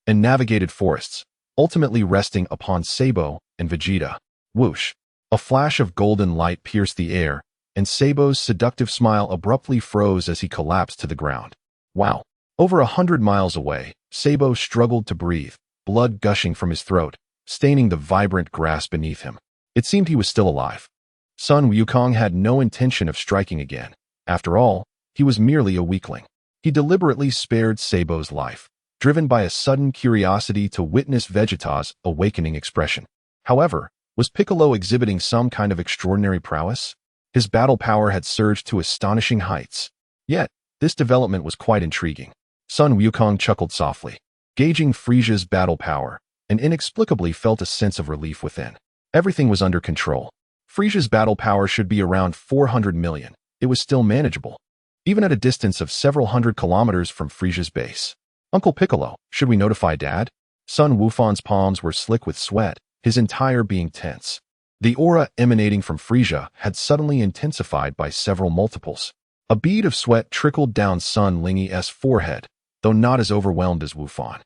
Speaker 1: and navigated forests, ultimately resting upon Sabo and Vegeta. Whoosh! A flash of golden light pierced the air, and Sabo's seductive smile abruptly froze as he collapsed to the ground. Wow! Over 100 miles away, Sabo struggled to breathe, blood gushing from his throat, staining the vibrant grass beneath him. It seemed he was still alive. Sun Wukong had no intention of striking again. After all, he was merely a weakling. He deliberately spared Sabo's life, driven by a sudden curiosity to witness Vegeta's awakening expression. However, was Piccolo exhibiting some kind of extraordinary prowess? His battle power had surged to astonishing heights. Yet, this development was quite intriguing. Sun Wukong chuckled softly, gauging Frieza's battle power, and inexplicably felt a sense of relief within. Everything was under control. Frieza's battle power should be around 400 million. It was still manageable, even at a distance of several hundred kilometers from Frieza's base. Uncle Piccolo, should we notify Dad? Sun Wufan's palms were slick with sweat, his entire being tense. The aura emanating from Frieza had suddenly intensified by several multiples. A bead of sweat trickled down Sun Lingyi's forehead, though not as overwhelmed as Wufan.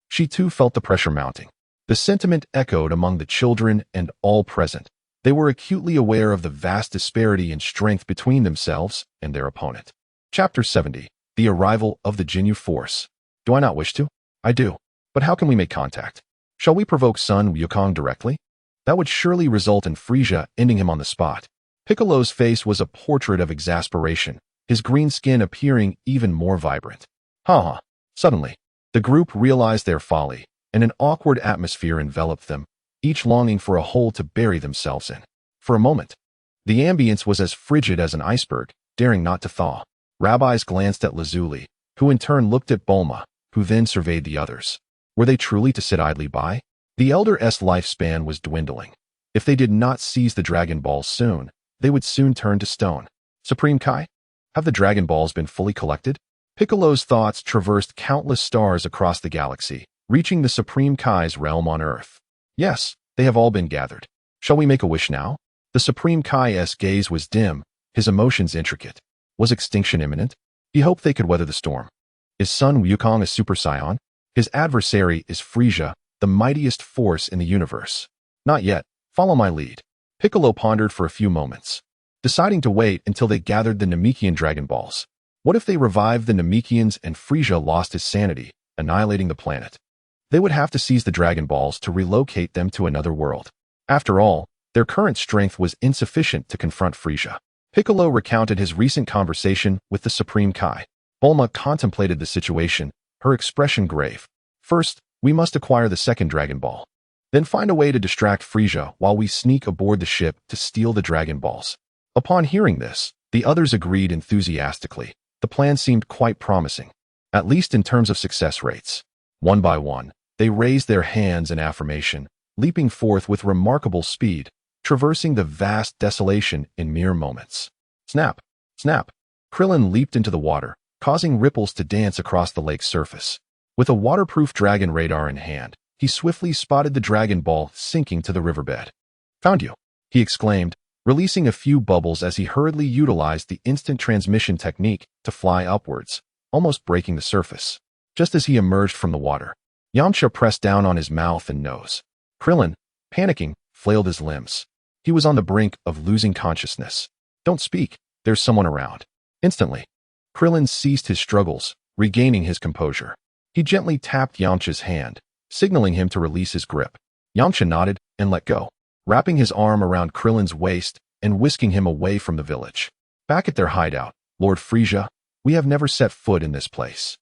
Speaker 1: She too felt the pressure mounting. The sentiment echoed among the children and all present. They were acutely aware of the vast disparity in strength between themselves and their opponent. Chapter 70. The Arrival of the Ginyu Force. Do I not wish to? I do. But how can we make contact? Shall we provoke Sun Wukong directly? That would surely result in Frieza ending him on the spot. Piccolo's face was a portrait of exasperation, his green skin appearing even more vibrant. Suddenly, the group realized their folly, and an awkward atmosphere enveloped them, each longing for a hole to bury themselves in. For a moment, the ambience was as frigid as an iceberg, daring not to thaw. Rabbis glanced at Lazuli, who in turn looked at Bulma, who then surveyed the others. Were they truly to sit idly by? The Elder's lifespan was dwindling. If they did not seize the Dragon Balls soon, they would soon turn to stone. Supreme Kai? Have the Dragon Balls been fully collected? Piccolo's thoughts traversed countless stars across the galaxy, reaching the Supreme Kai's realm on Earth. Yes, they have all been gathered. Shall we make a wish now? The Supreme Kai's gaze was dim, his emotions intricate. Was extinction imminent? He hoped they could weather the storm. Is Sun Wukong a Super Saiyan? His adversary is Frieza, the mightiest force in the universe. Not yet. Follow my lead. Piccolo pondered for a few moments, deciding to wait until they gathered the Namekian Dragon Balls. What if they revived the Namekians and Frieza lost his sanity, annihilating the planet? They would have to seize the Dragon Balls to relocate them to another world. After all, their current strength was insufficient to confront Frieza. Piccolo recounted his recent conversation with the Supreme Kai. Bulma contemplated the situation, her expression grave. First, we must acquire the second Dragon Ball. Then find a way to distract Frieza while we sneak aboard the ship to steal the Dragon Balls. Upon hearing this, the others agreed enthusiastically. The plan seemed quite promising, at least in terms of success rates. One by one, they raised their hands in affirmation, leaping forth with remarkable speed, traversing the vast desolation in mere moments. Snap! Snap! Krillin leaped into the water, causing ripples to dance across the lake's surface. With a waterproof dragon radar in hand, he swiftly spotted the Dragon Ball sinking to the riverbed. "Found you!" he exclaimed, releasing a few bubbles as he hurriedly utilized the instant transmission technique to fly upwards, almost breaking the surface. Just as he emerged from the water, Yamcha pressed down on his mouth and nose. Krillin, panicking, flailed his limbs. He was on the brink of losing consciousness. "Don't speak, there's someone around." Instantly, Krillin ceased his struggles, regaining his composure. He gently tapped Yamcha's hand, signaling him to release his grip. Yamcha nodded and let go, wrapping his arm around Krillin's waist and whisking him away from the village. Back at their hideout, "Lord Frieza, we have never set foot in this place.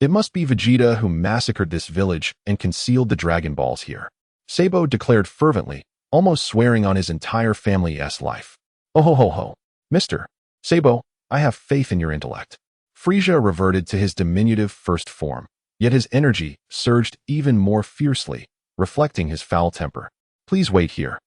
Speaker 1: It must be Vegeta who massacred this village and concealed the Dragon Balls here," Sabo declared fervently, almost swearing on his entire family's life. "Oh ho ho ho, Mr. Sabo, I have faith in your intellect." Frieza reverted to his diminutive first form, yet his energy surged even more fiercely, reflecting his foul temper. "Please wait here.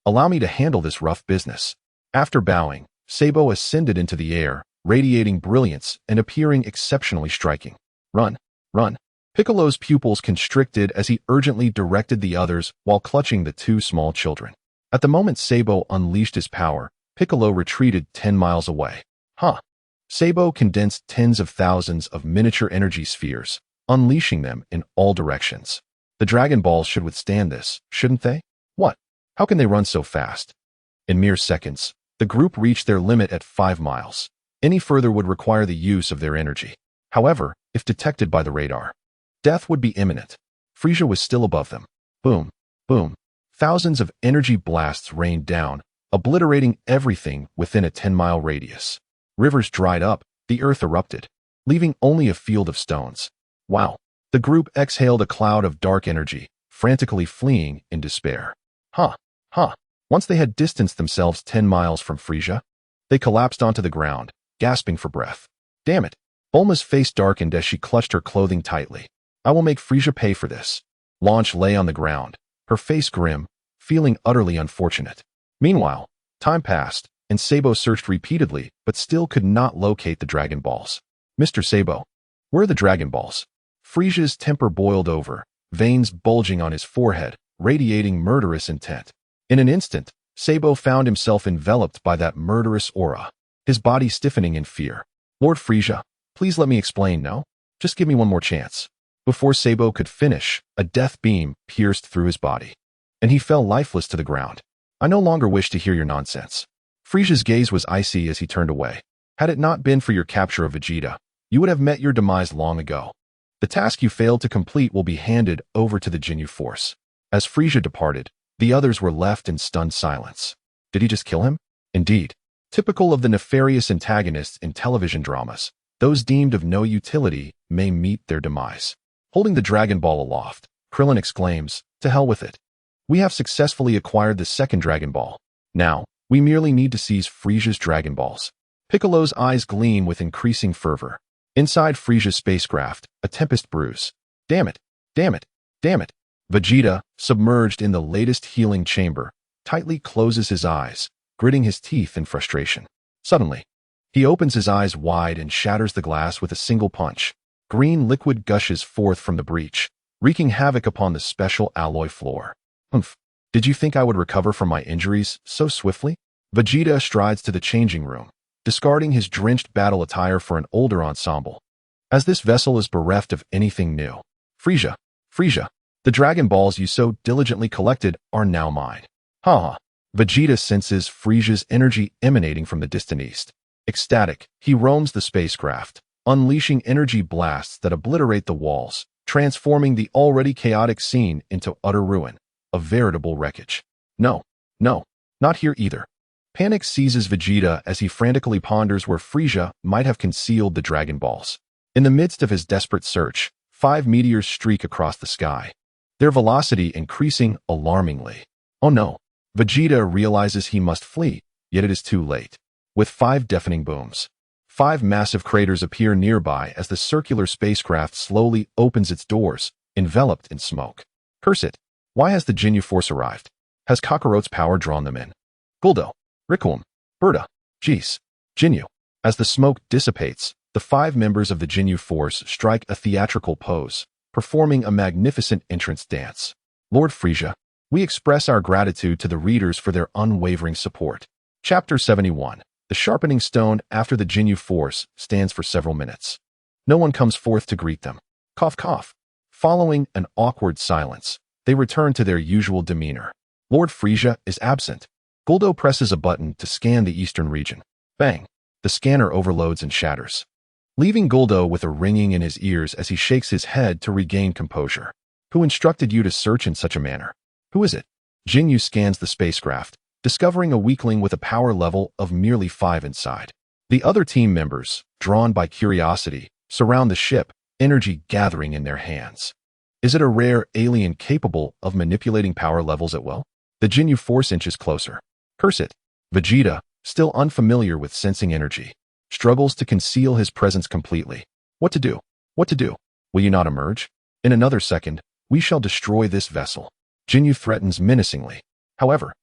Speaker 1: Allow me to handle this rough business." After bowing, Sabo ascended into the air, radiating brilliance and appearing exceptionally striking. "Run, run." Piccolo's pupils constricted as he urgently directed the others while clutching the two small children. At the moment Sabo unleashed his power, Piccolo retreated 10 miles away. Sabo condensed tens of thousands of miniature energy spheres, unleashing them in all directions. The Dragon Balls should withstand this, shouldn't they? What? How can they run so fast? In mere seconds, the group reached their limit at 5 miles. Any further would require the use of their energy. However, if detected by the radar, death would be imminent. Frieza was still above them. Boom, boom. Thousands of energy blasts rained down, obliterating everything within a 10-mile radius. Rivers dried up, the earth erupted, leaving only a field of stones. Wow. The group exhaled a cloud of dark energy, frantically fleeing in despair. Once they had distanced themselves 10 miles from Frieza, they collapsed onto the ground, gasping for breath. Damn it. Bulma's face darkened as she clutched her clothing tightly. "I will make Frieza pay for this." Launch lay on the ground, her face grim, feeling utterly unfortunate. Meanwhile, time passed, and Sabo searched repeatedly but still could not locate the Dragon Balls. "Mr. Sabo, where are the Dragon Balls?" Frieza's temper boiled over, veins bulging on his forehead, radiating murderous intent. In an instant, Sabo found himself enveloped by that murderous aura, his body stiffening in fear. "Lord Frieza, please let me explain, no? Just give me one more chance." Before Sabo could finish, a death beam pierced through his body, and he fell lifeless to the ground. "I no longer wish to hear your nonsense." Frieza's gaze was icy as he turned away. "Had it not been for your capture of Vegeta, you would have met your demise long ago. The task you failed to complete will be handed over to the Ginyu Force." As Frieza departed, the others were left in stunned silence. Did he just kill him? Indeed. Typical of the nefarious antagonists in television dramas, those deemed of no utility may meet their demise. Holding the Dragon Ball aloft, Krillin exclaims, "To hell with it. We have successfully acquired the second Dragon Ball. Now, we merely need to seize Frieza's Dragon Balls." Piccolo's eyes gleam with increasing fervor. Inside Frieza's spacecraft, a tempest brews. Damn it! Damn it! Damn it! Vegeta, submerged in the latest healing chamber, tightly closes his eyes, gritting his teeth in frustration. Suddenly, he opens his eyes wide and shatters the glass with a single punch. Green liquid gushes forth from the breach, wreaking havoc upon the special alloy floor. "Humph! Did you think I would recover from my injuries so swiftly?" Vegeta strides to the changing room, discarding his drenched battle attire for an older ensemble. As this vessel is bereft of anything new. "Frieza! Frieza! The Dragon Balls you so diligently collected are now mine." Vegeta senses Frieza's energy emanating from the distant east. Ecstatic, he roams the spacecraft, unleashing energy blasts that obliterate the walls, transforming the already chaotic scene into utter ruin, a veritable wreckage. No, not here either. Panic seizes Vegeta as he frantically ponders where Frieza might have concealed the Dragon Balls. In the midst of his desperate search, 5 meteors streak across the sky. their velocity increasing alarmingly. Oh no! Vegeta realizes he must flee, yet it is too late. With 5 deafening booms, 5 massive craters appear nearby as the circular spacecraft slowly opens its doors, enveloped in smoke. Curse it! Why has the Ginyu Force arrived? Has Kakarot's power drawn them in? Guldo, Rikuum, Berta, Jeez, Ginyu. As the smoke dissipates, the 5 members of the Ginyu Force strike a theatrical pose, performing a magnificent entrance dance. Lord Frieza, we express our gratitude to the readers for their unwavering support. Chapter 71. The Sharpening Stone. After the Ginyu Force stands for several minutes. No one comes forth to greet them. Cough, cough. Following an awkward silence, they return to their usual demeanor. Lord Frieza is absent. Guldo presses a button to scan the eastern region. Bang! The scanner overloads and shatters, leaving Guldo with a ringing in his ears as he shakes his head to regain composure. Who instructed you to search in such a manner? Who is it? Ginyu scans the spacecraft, discovering a weakling with a power level of merely 5 inside. The other team members, drawn by curiosity, surround the ship, energy gathering in their hands. Is it a rare alien capable of manipulating power levels at will? The Ginyu Force inches closer. Curse it! Vegeta, still unfamiliar with sensing energy, struggles to conceal his presence completely. What to do? What to do? Will you not emerge? In another second, we shall destroy this vessel. Ginyu threatens menacingly. However,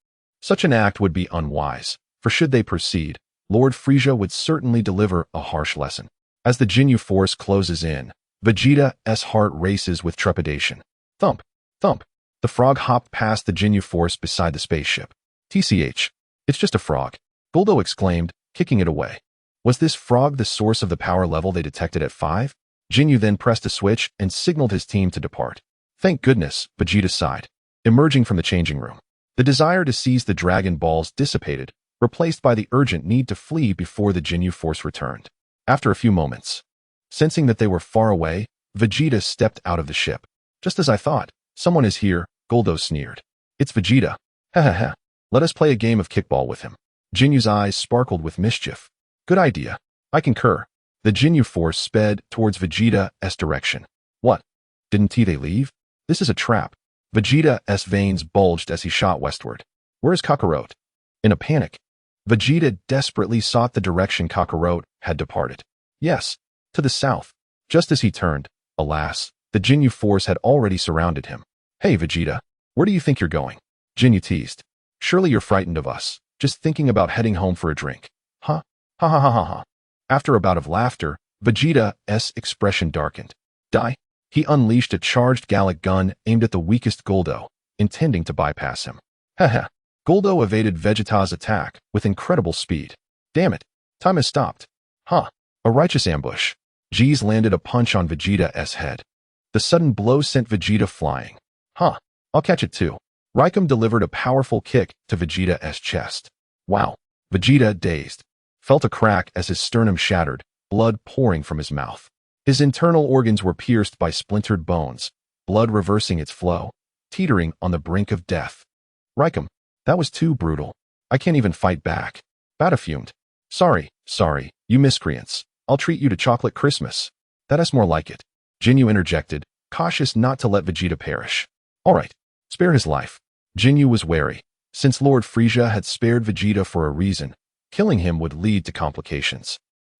Speaker 1: such an act would be unwise, for should they proceed, Lord Frieza would certainly deliver a harsh lesson. As the Ginyu Force closes in, Vegeta's heart races with trepidation. Thump! Thump! The frog hopped past the Ginyu Force beside the spaceship. TCH. It's just a frog, Guldo exclaimed, kicking it away. Was this frog the source of the power level they detected at 5? Ginyu then pressed a switch and signaled his team to depart. Thank goodness, Vegeta sighed, emerging from the changing room. The desire to seize the Dragon Balls dissipated, replaced by the urgent need to flee before the Ginyu Force returned. After a few moments, sensing that they were far away, Vegeta stepped out of the ship. Just as I thought, someone is here, Guldo sneered. It's Vegeta. Ha ha ha. Let us play a game of kickball with him. Jinyu's eyes sparkled with mischief. Good idea. I concur. The Ginyu Force sped towards Vegeta's direction. What? Didn't they leave? This is a trap. Vegeta's veins bulged as he shot westward. Where is Kakarot? In a panic, Vegeta desperately sought the direction Kakarot had departed. Yes, to the south. Just as he turned, alas, the Ginyu Force had already surrounded him. Hey Vegeta, where do you think you're going? Ginyu teased. Surely you're frightened of us, just thinking about heading home for a drink. Huh? Ha ha ha ha ha. After a bout of laughter, Vegeta's expression darkened. Die? He unleashed a charged Gallic gun aimed at the weakest Guldo, intending to bypass him. Haha. Guldo evaded Vegeta's attack with incredible speed. Damn it. Time has stopped. Huh. A righteous ambush. Jeez landed a punch on Vegeta's head. The sudden blow sent Vegeta flying. Huh. I'll catch it too. Raikum delivered a powerful kick to Vegeta's chest. Wow. Vegeta, dazed, felt a crack as his sternum shattered, blood pouring from his mouth. His internal organs were pierced by splintered bones, blood reversing its flow, teetering on the brink of death. Raikum, that was too brutal. I can't even fight back. Bata fumed. Sorry, you miscreants. I'll treat you to chocolate Christmas. That's more like it. Ginyu interjected, cautious not to let Vegeta perish. All right, spare his life. Ginyu was wary. Since Lord Frieza had spared Vegeta for a reason, killing him would lead to complications.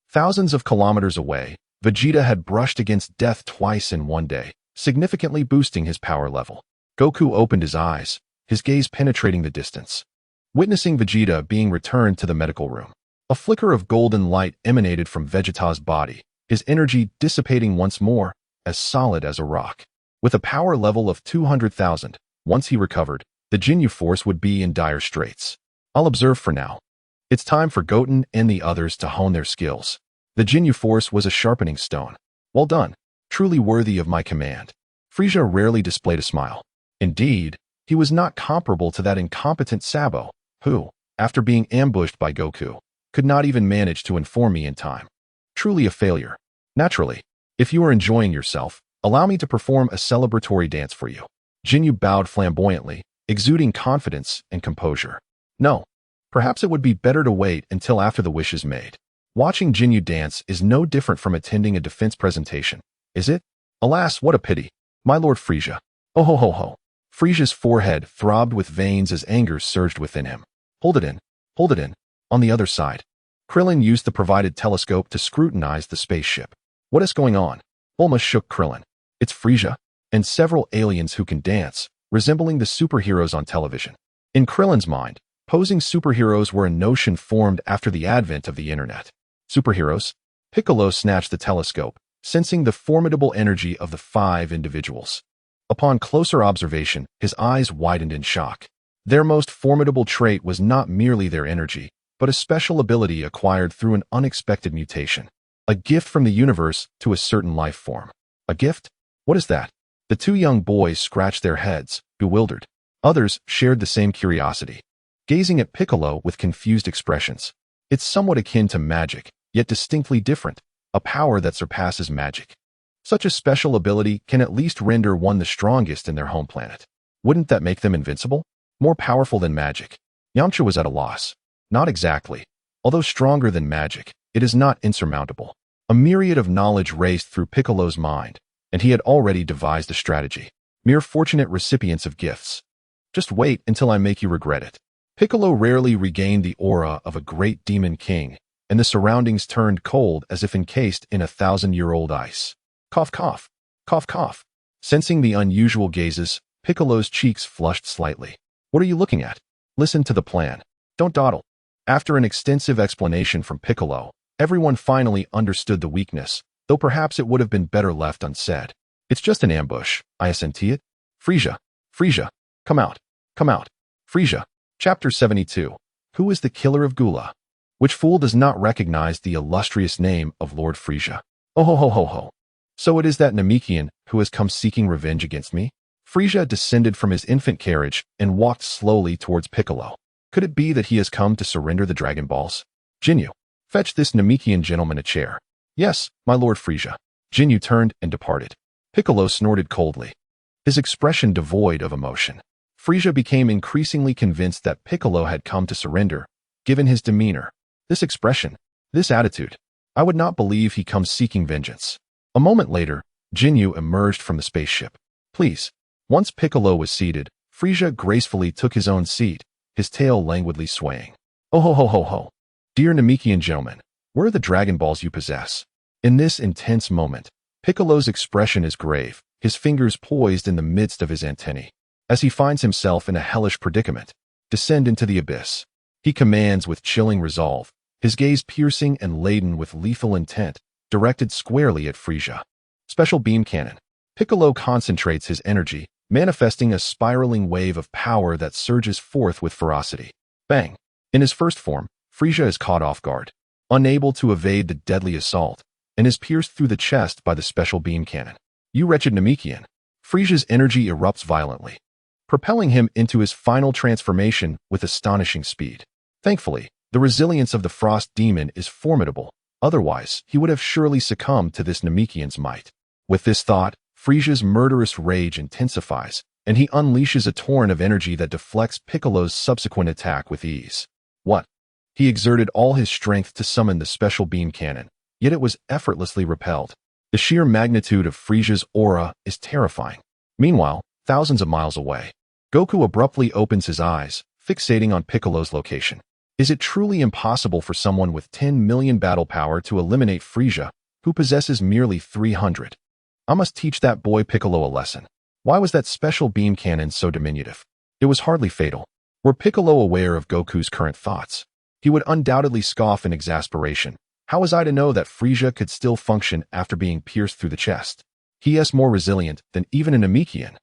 Speaker 1: Thousands of kilometers away, Vegeta had brushed against death twice in one day, significantly boosting his power level. Goku opened his eyes, his gaze penetrating the distance. Witnessing Vegeta being returned to the medical room, a flicker of golden light emanated from Vegeta's body, his energy dissipating once more, as solid as a rock. With a power level of 200,000, once he recovered, the Ginyu Force would be in dire straits. I'll observe for now. It's time for Goten and the others to hone their skills. The Ginyu Force was a sharpening stone. Well done. Truly worthy of my command. Frieza rarely displayed a smile. Indeed, he was not comparable to that incompetent Sabo, who, after being ambushed by Goku, could not even manage to inform me in time. Truly a failure. Naturally, if you are enjoying yourself, allow me to perform a celebratory dance for you. Ginyu bowed flamboyantly, exuding confidence and composure. No, perhaps it would be better to wait until after the wish is made. Watching Ginyu dance is no different from attending a defense presentation, is it? Alas, what a pity. My Lord Frieza, Oh ho ho ho. Frieza's forehead throbbed with veins as anger surged within him. Hold it in. Hold it in. On the other side, Krillin used the provided telescope to scrutinize the spaceship. What is going on? Bulma shook Krillin. It's Frieza and several aliens who can dance, resembling the superheroes on television. In Krillin's mind, posing superheroes were a notion formed after the advent of the internet. Superheroes? Piccolo snatched the telescope, sensing the formidable energy of the 5 individuals. Upon closer observation, his eyes widened in shock. Their most formidable trait was not merely their energy, but a special ability acquired through an unexpected mutation. A gift from the universe to a certain life form. A gift? What is that? The 2 young boys scratched their heads, bewildered. Others shared the same curiosity, gazing at Piccolo with confused expressions. It's somewhat akin to magic, yet distinctly different, a power that surpasses magic. Such a special ability can at least render one the strongest in their home planet. Wouldn't that make them invincible? More powerful than magic? Yamcha was at a loss. Not exactly. Although stronger than magic, it is not insurmountable. A myriad of knowledge raced through Piccolo's mind, and he had already devised a strategy. Mere fortunate recipients of gifts. Just wait until I make you regret it. Piccolo rarely regained the aura of a great demon king, and the surroundings turned cold as if encased in 1,000-year-old ice. Cough, cough. Cough, cough. Sensing the unusual gazes, Piccolo's cheeks flushed slightly. What are you looking at? Listen to the plan. Don't dawdle. After an extensive explanation from Piccolo, everyone finally understood the weakness, though perhaps it would have been better left unsaid. It's just an ambush, I assenti it. Frieza. Frieza. Come out. Come out. Frieza. Chapter 72. Who is the killer of Gula? Which fool does not recognize the illustrious name of Lord Frieza? Oh ho ho ho ho. So it is that Namekian who has come seeking revenge against me? Frieza descended from his infant carriage and walked slowly towards Piccolo. Could it be that he has come to surrender the Dragon Balls? Jinyu, fetch this Namekian gentleman a chair. Yes, my Lord Frieza. Jinyu turned and departed. Piccolo snorted coldly, his expression devoid of emotion. Frieza became increasingly convinced that Piccolo had come to surrender, given his demeanor. This expression, this attitude. I would not believe he comes seeking vengeance. A moment later, Jinyu emerged from the spaceship. Please. Once Piccolo was seated, Frieza gracefully took his own seat, his tail languidly swaying. Oh ho ho ho ho. Dear Namekian gentleman, where are the Dragon Balls you possess? In this intense moment, Piccolo's expression is grave, his fingers poised in the midst of his antennae. As he finds himself in a hellish predicament, descend into the abyss. He commands with chilling resolve, his gaze piercing and laden with lethal intent, directed squarely at Frieza. Special beam cannon. Piccolo concentrates his energy, manifesting a spiraling wave of power that surges forth with ferocity. Bang! In his first form, Frieza is caught off guard, unable to evade the deadly assault, and is pierced through the chest by the special beam cannon. You wretched Namekian! Frieza's energy erupts violently, propelling him into his final transformation with astonishing speed. Thankfully, the resilience of the Frost Demon is formidable, otherwise he would have surely succumbed to this Namekian's might. With this thought, Frieza's murderous rage intensifies, and he unleashes a torrent of energy that deflects Piccolo's subsequent attack with ease. What? He exerted all his strength to summon the special beam cannon, yet it was effortlessly repelled. The sheer magnitude of Frieza's aura is terrifying. Meanwhile, thousands of miles away, Goku abruptly opens his eyes, fixating on Piccolo's location. Is it truly impossible for someone with 10 million battle power to eliminate Frieza, who possesses merely 300? I must teach that boy Piccolo a lesson. Why was that special beam cannon so diminutive? It was hardly fatal. Were Piccolo aware of Goku's current thoughts, he would undoubtedly scoff in exasperation. How was I to know that Frieza could still function after being pierced through the chest? He is more resilient than even a Namekian.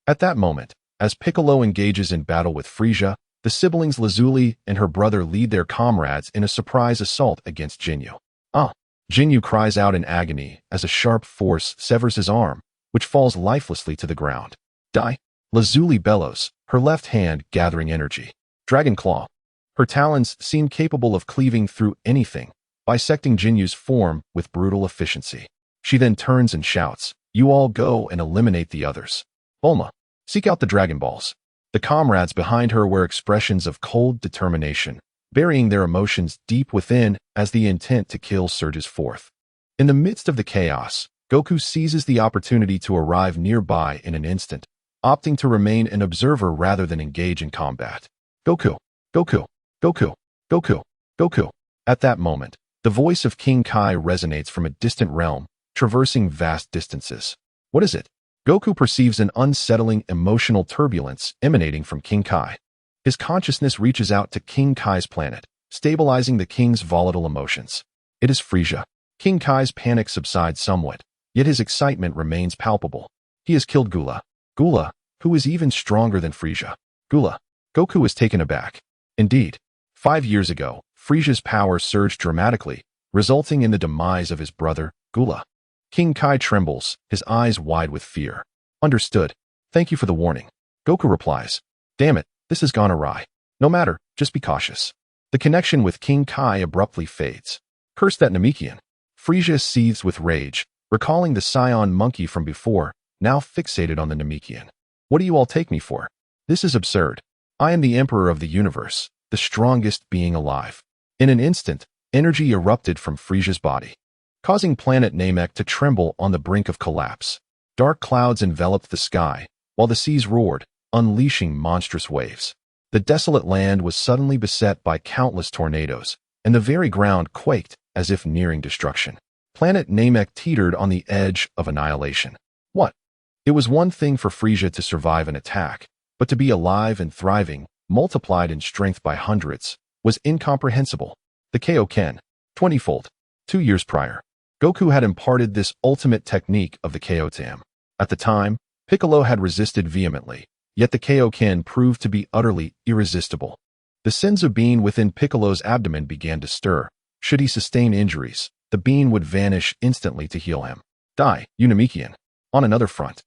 Speaker 1: At that moment, as Piccolo engages in battle with Frieza, the siblings Lazuli and her brother lead their comrades in a surprise assault against Jinyu. Jinyu cries out in agony as a sharp force severs his arm, which falls lifelessly to the ground. Die! Lazuli bellows, her left hand gathering energy. Dragon Claw. Her talons seem capable of cleaving through anything, bisecting Jinyu's form with brutal efficiency. She then turns and shouts, "You all go and eliminate the others. Bulma, seek out the Dragon Balls." The comrades behind her wear expressions of cold determination, burying their emotions deep within as the intent to kill surges forth. In the midst of the chaos, Goku seizes the opportunity to arrive nearby in an instant, opting to remain an observer rather than engage in combat. Goku, Goku, Goku, Goku, Goku. At that moment, the voice of King Kai resonates from a distant realm, traversing vast distances. What is it? Goku perceives an unsettling emotional turbulence emanating from King Kai. His consciousness reaches out to King Kai's planet, stabilizing the king's volatile emotions. It is Frieza. King Kai's panic subsides somewhat, yet his excitement remains palpable. He has killed Gula. Gula, who is even stronger than Frieza. Gula. Goku is taken aback. Indeed, 5 years ago, Frieza's power surged dramatically, resulting in the demise of his brother, Gula. King Kai trembles, his eyes wide with fear. Understood. Thank you for the warning. Goku replies. Damn it, this has gone awry. No matter, just be cautious. The connection with King Kai abruptly fades. Curse that Namekian. Frieza seethes with rage, recalling the Scion monkey from before, now fixated on the Namekian. What do you all take me for? This is absurd. I am the Emperor of the universe, the strongest being alive. In an instant, energy erupted from Frieza's body, causing planet Namek to tremble on the brink of collapse. Dark clouds enveloped the sky, while the seas roared, unleashing monstrous waves. The desolate land was suddenly beset by countless tornadoes, and the very ground quaked as if nearing destruction. Planet Namek teetered on the edge of annihilation. What? It was one thing for Frieza to survive an attack, but to be alive and thriving, multiplied in strength by hundreds, was incomprehensible. The Kaioken, 20-fold. 2 years prior, Goku had imparted this ultimate technique of the KO to him. At the time, Piccolo had resisted vehemently, yet the Kaioken proved to be utterly irresistible. The Senzu bean within Piccolo's abdomen began to stir. Should he sustain injuries, the bean would vanish instantly to heal him. Die, you Namekian. On another front,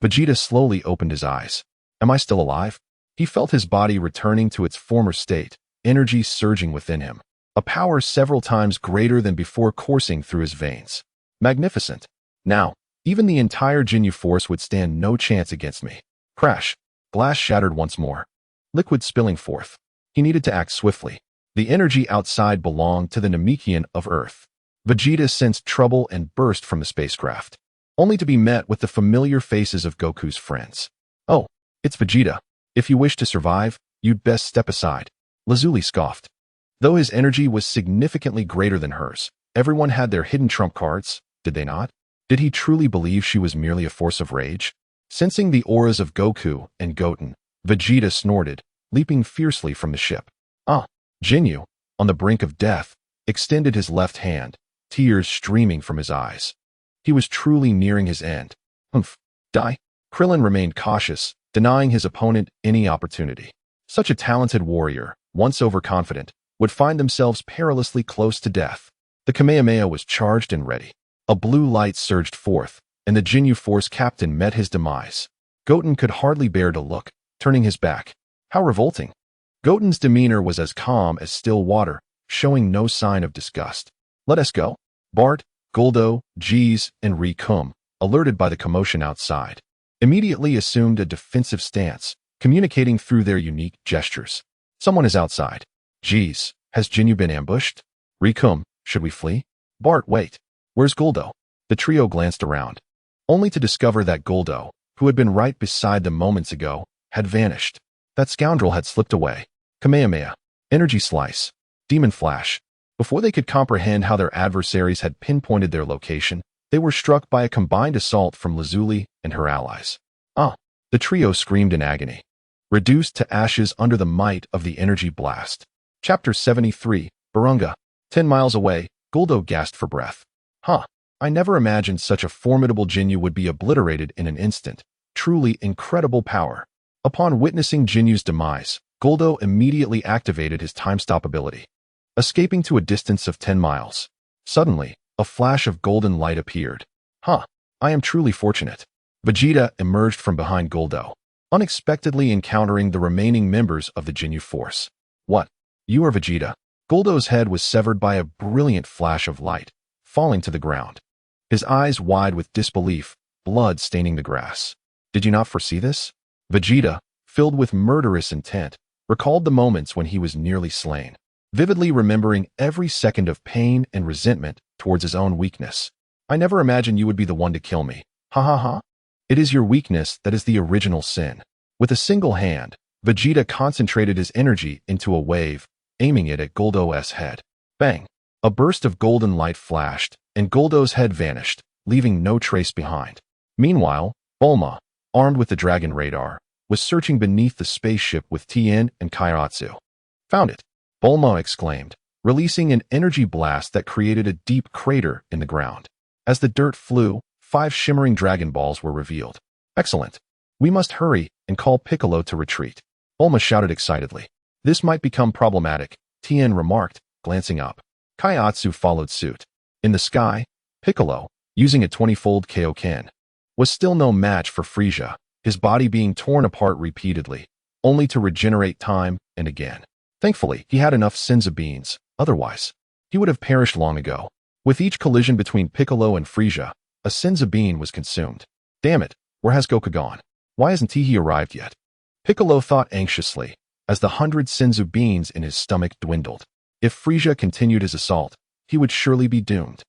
Speaker 1: Vegeta slowly opened his eyes. Am I still alive? He felt his body returning to its former state, energy surging within him. A power several times greater than before coursing through his veins. Magnificent. Now, even the entire Ginyu Force would stand no chance against me. Crash. Glass shattered once more. Liquid spilling forth. He needed to act swiftly. The energy outside belonged to the Namekian of Earth. Vegeta sensed trouble and burst from the spacecraft, only to be met with the familiar faces of Goku's friends. Oh, it's Vegeta. If you wish to survive, you'd best step aside. Lazuli scoffed. Though his energy was significantly greater than hers, everyone had their hidden trump cards, did they not? Did he truly believe she was merely a force of rage? Sensing the auras of Goku and Goten, Vegeta snorted, leaping fiercely from the ship. Ginyu, on the brink of death, extended his left hand, tears streaming from his eyes. He was truly nearing his end. Die. Krillin remained cautious, denying his opponent any opportunity. Such a talented warrior, once overconfident, would find themselves perilously close to death. The Kamehameha was charged and ready. A blue light surged forth, and the Ginyu Force captain met his demise. Goten could hardly bear to look, turning his back. How revolting. Goten's demeanor was as calm as still water, showing no sign of disgust. Let us go. Bart, Guldo, Jeez, and Rikum, alerted by the commotion outside, immediately assumed a defensive stance, communicating through their unique gestures. Someone is outside. Jeez, has Ginyu been ambushed? Rikum, should we flee? Bart, wait. Where's Guldo? The trio glanced around, only to discover that Guldo, who had been right beside them moments ago, had vanished. That scoundrel had slipped away. Kamehameha, energy slice, demon flash. Before they could comprehend how their adversaries had pinpointed their location, they were struck by a combined assault from Lazuli and her allies. The trio screamed in agony, reduced to ashes under the might of the energy blast. Chapter 73, Barunga. 10 miles away, Guldo gasped for breath. I never imagined such a formidable Ginyu would be obliterated in an instant. Truly incredible power. Upon witnessing Jinyu's demise, Guldo immediately activated his time-stop ability, escaping to a distance of 10 miles. Suddenly, a flash of golden light appeared. I am truly fortunate. Vegeta emerged from behind Guldo, unexpectedly encountering the remaining members of the Ginyu Force. What? You are Vegeta? Guldo's head was severed by a brilliant flash of light, falling to the ground. His eyes wide with disbelief, blood staining the grass. Did you not foresee this? Vegeta, filled with murderous intent, recalled the moments when he was nearly slain, vividly remembering every second of pain and resentment towards his own weakness. I never imagined you would be the one to kill me. Ha ha ha. It is your weakness that is the original sin. With a single hand, Vegeta concentrated his energy into a wave, aiming it at Goldo's head. Bang! A burst of golden light flashed, and Goldo's head vanished, leaving no trace behind. Meanwhile, Bulma, armed with the dragon radar, was searching beneath the spaceship with Tien and Kairatsu. Found it! Bulma exclaimed, releasing an energy blast that created a deep crater in the ground. As the dirt flew, 5 shimmering Dragon Balls were revealed. Excellent! We must hurry and call Piccolo to retreat. Bulma shouted excitedly. This might become problematic, Tien remarked, glancing up. Kairatsu followed suit. In the sky, Piccolo, using a 20-fold Kaioken, was still no match for Frieza, his body being torn apart repeatedly, only to regenerate time and again. Thankfully, he had enough Senzu beans, otherwise, he would have perished long ago. With each collision between Piccolo and Frieza, a Senzu bean was consumed. Damn it, where has Goku gone? Why hasn't he arrived yet? Piccolo thought anxiously, as the 100 Senzu beans in his stomach dwindled. If Frieza continued his assault, he would surely be doomed.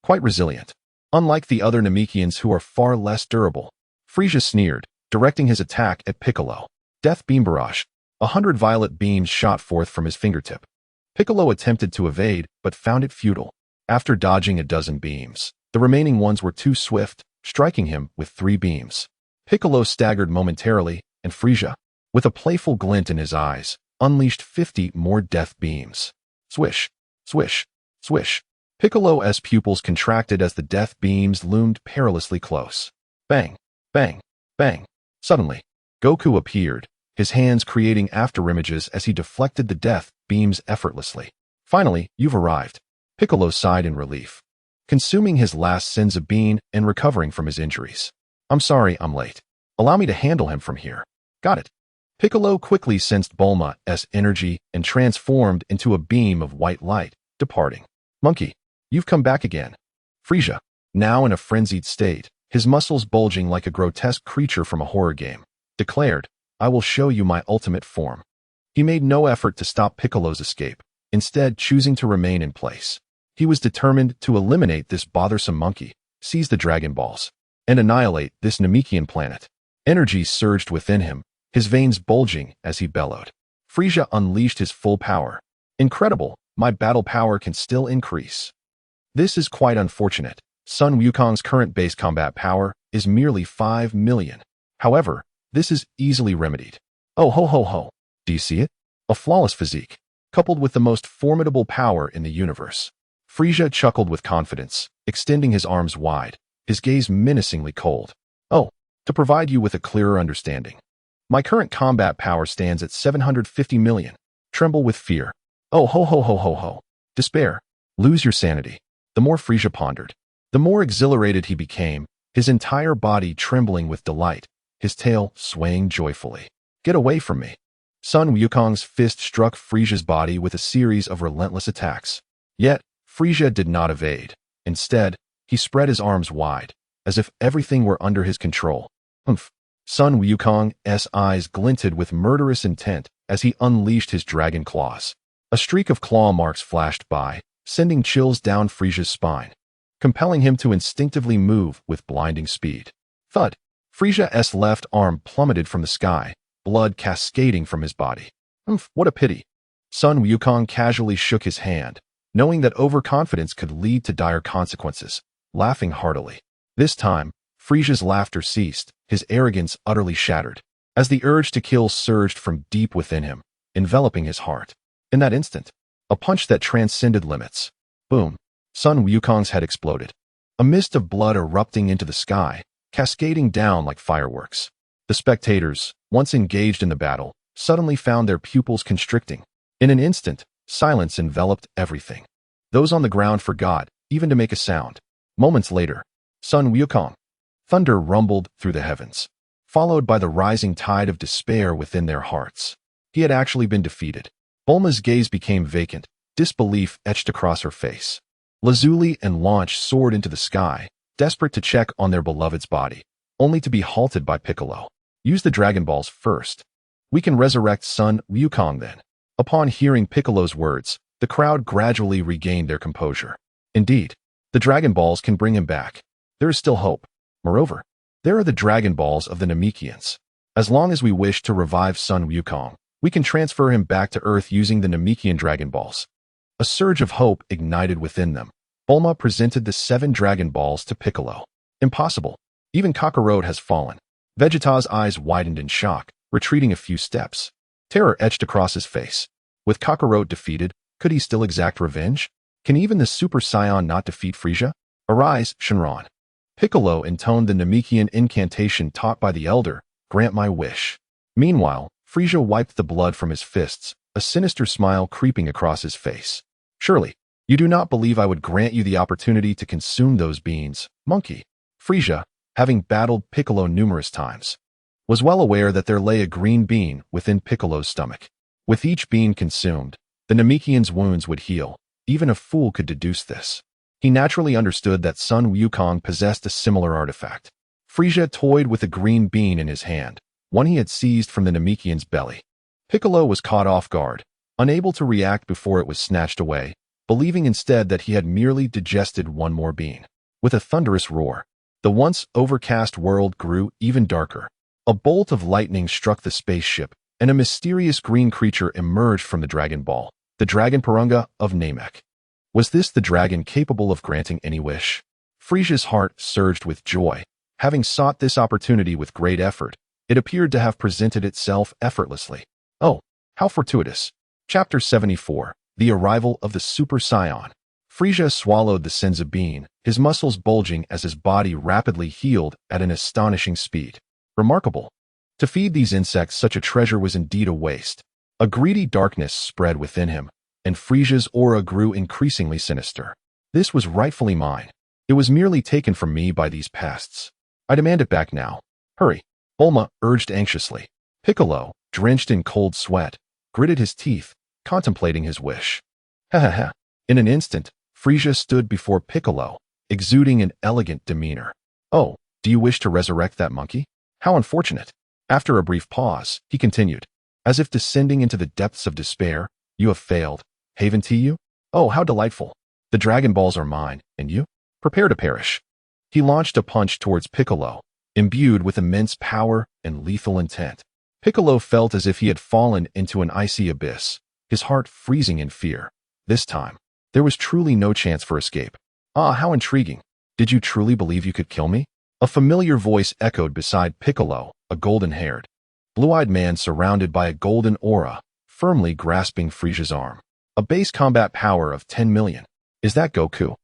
Speaker 1: Quite resilient. Unlike the other Namekians who are far less durable, Frieza sneered, directing his attack at Piccolo. Death Beam Barrage. 100 violet beams shot forth from his fingertip. Piccolo attempted to evade, but found it futile. After dodging a dozen beams, the remaining ones were too swift, striking him with 3 beams. Piccolo staggered momentarily, and Frieza, with a playful glint in his eyes, unleashed 50 more death beams. Swish, swish, swish. Piccolo's pupils contracted as the death beams loomed perilously close. Bang, bang, bang. Suddenly, Goku appeared, his hands creating afterimages as he deflected the death beams effortlessly. Finally, you've arrived. Piccolo sighed in relief, consuming his last Senzu bean and recovering from his injuries. I'm sorry I'm late. Allow me to handle him from here. Got it. Piccolo quickly sensed Bulma's energy and transformed into a beam of white light, departing. Monkey, you've come back again. Frieza, now in a frenzied state, his muscles bulging like a grotesque creature from a horror game, declared, I will show you my ultimate form. He made no effort to stop Piccolo's escape, instead choosing to remain in place. He was determined to eliminate this bothersome monkey, seize the Dragon Balls, and annihilate this Namekian planet. Energy surged within him, his veins bulging as he bellowed. Frieza unleashed his full power. Incredible, my battle power can still increase. This is quite unfortunate. Sun Wukong's current base combat power is merely 5 million. However, this is easily remedied. Oh ho ho ho. Do you see it? A flawless physique, coupled with the most formidable power in the universe. Frieza chuckled with confidence, extending his arms wide, his gaze menacingly cold. Oh, to provide you with a clearer understanding. My current combat power stands at 750 million. Tremble with fear. Oh ho ho ho ho ho. Despair. Lose your sanity. The more Frieza pondered, the more exhilarated he became, his entire body trembling with delight, his tail swaying joyfully. Get away from me. Sun Wukong's fist struck Frieza's body with a series of relentless attacks. Yet, Frieza did not evade. Instead, he spread his arms wide, as if everything were under his control. Sun Wukong's eyes glinted with murderous intent as he unleashed his dragon claws. A streak of claw marks flashed by, sending chills down Frieza's spine, compelling him to instinctively move with blinding speed. Thud! Frieza's left arm plummeted from the sky, blood cascading from his body. What a pity. Sun Wukong casually shook his hand, knowing that overconfidence could lead to dire consequences, laughing heartily. This time, Frieza's laughter ceased, his arrogance utterly shattered, as the urge to kill surged from deep within him, enveloping his heart. In that instant, a punch that transcended limits. Boom! Sun Wukong's head exploded. A mist of blood erupting into the sky, cascading down like fireworks. The spectators, once engaged in the battle, suddenly found their pupils constricting. In an instant, silence enveloped everything. Those on the ground forgot even to make a sound. Moments later, Sun Wukong. Thunder rumbled through the heavens, followed by the rising tide of despair within their hearts. He had actually been defeated. Bulma's gaze became vacant, disbelief etched across her face. Lazuli and Launch soared into the sky, desperate to check on their beloved's body, only to be halted by Piccolo. Use the Dragon Balls first. We can resurrect Sun Wukong then. Upon hearing Piccolo's words, the crowd gradually regained their composure. Indeed, the Dragon Balls can bring him back. There is still hope. Moreover, There are the Dragon Balls of the Namekians. As long as we wish to revive Sun Wukong, we can transfer him back to Earth using the Namekian Dragon Balls. A surge of hope ignited within them. Bulma presented the 7 Dragon Balls to Piccolo. Impossible. Even Kakarot has fallen. Vegeta's eyes widened in shock, retreating a few steps. Terror etched across his face. With Kakarot defeated, could he still exact revenge? Can even the Super Saiyan not defeat Frieza? Arise, Shenron. Piccolo intoned the Namekian incantation taught by the Elder, grant my wish. Meanwhile, Frieza wiped the blood from his fists, a sinister smile creeping across his face. Surely, you do not believe I would grant you the opportunity to consume those beans, monkey. Frieza, having battled Piccolo numerous times, was well aware that there lay a green bean within Piccolo's stomach. With each bean consumed, the Namekian's wounds would heal. Even a fool could deduce this. He naturally understood that Sun Wukong possessed a similar artifact. Frieza toyed with a green bean in his hand, one he had seized from the Namekian's belly. Piccolo was caught off guard, unable to react before it was snatched away, believing instead that he had merely digested one more bean. With a thunderous roar, the once overcast world grew even darker. A bolt of lightning struck the spaceship, and a mysterious green creature emerged from the Dragon Ball, the Dragon Purunga of Namek. Was this the dragon capable of granting any wish? Frieza's heart surged with joy. Having sought this opportunity with great effort, it appeared to have presented itself effortlessly. Oh, how fortuitous. Chapter 74, The Arrival of the Super Saiyan. Frieza swallowed the senzu bean, his muscles bulging as his body rapidly healed at an astonishing speed. Remarkable. To feed these insects such a treasure was indeed a waste. A greedy darkness spread within him, and Frieza's aura grew increasingly sinister. This was rightfully mine. It was merely taken from me by these pests. I demand it back now. Hurry, Bulma urged anxiously. Piccolo, drenched in cold sweat, gritted his teeth, contemplating his wish. Ha ha ha. In an instant, Frieza stood before Piccolo, exuding an elegant demeanor. Oh, do you wish to resurrect that monkey? How unfortunate. After a brief pause, he continued, as if descending into the depths of despair, you have failed. Haven to you? Oh, how delightful. The Dragon Balls are mine, and you? Prepare to perish. He launched a punch towards Piccolo, imbued with immense power and lethal intent. Piccolo felt as if he had fallen into an icy abyss, his heart freezing in fear. This time, there was truly no chance for escape. Ah, how intriguing. Did you truly believe you could kill me? A familiar voice echoed beside Piccolo, a golden-haired, blue-eyed man surrounded by a golden aura, firmly grasping Frieza's arm. A base combat power of 10 million. Is that Goku?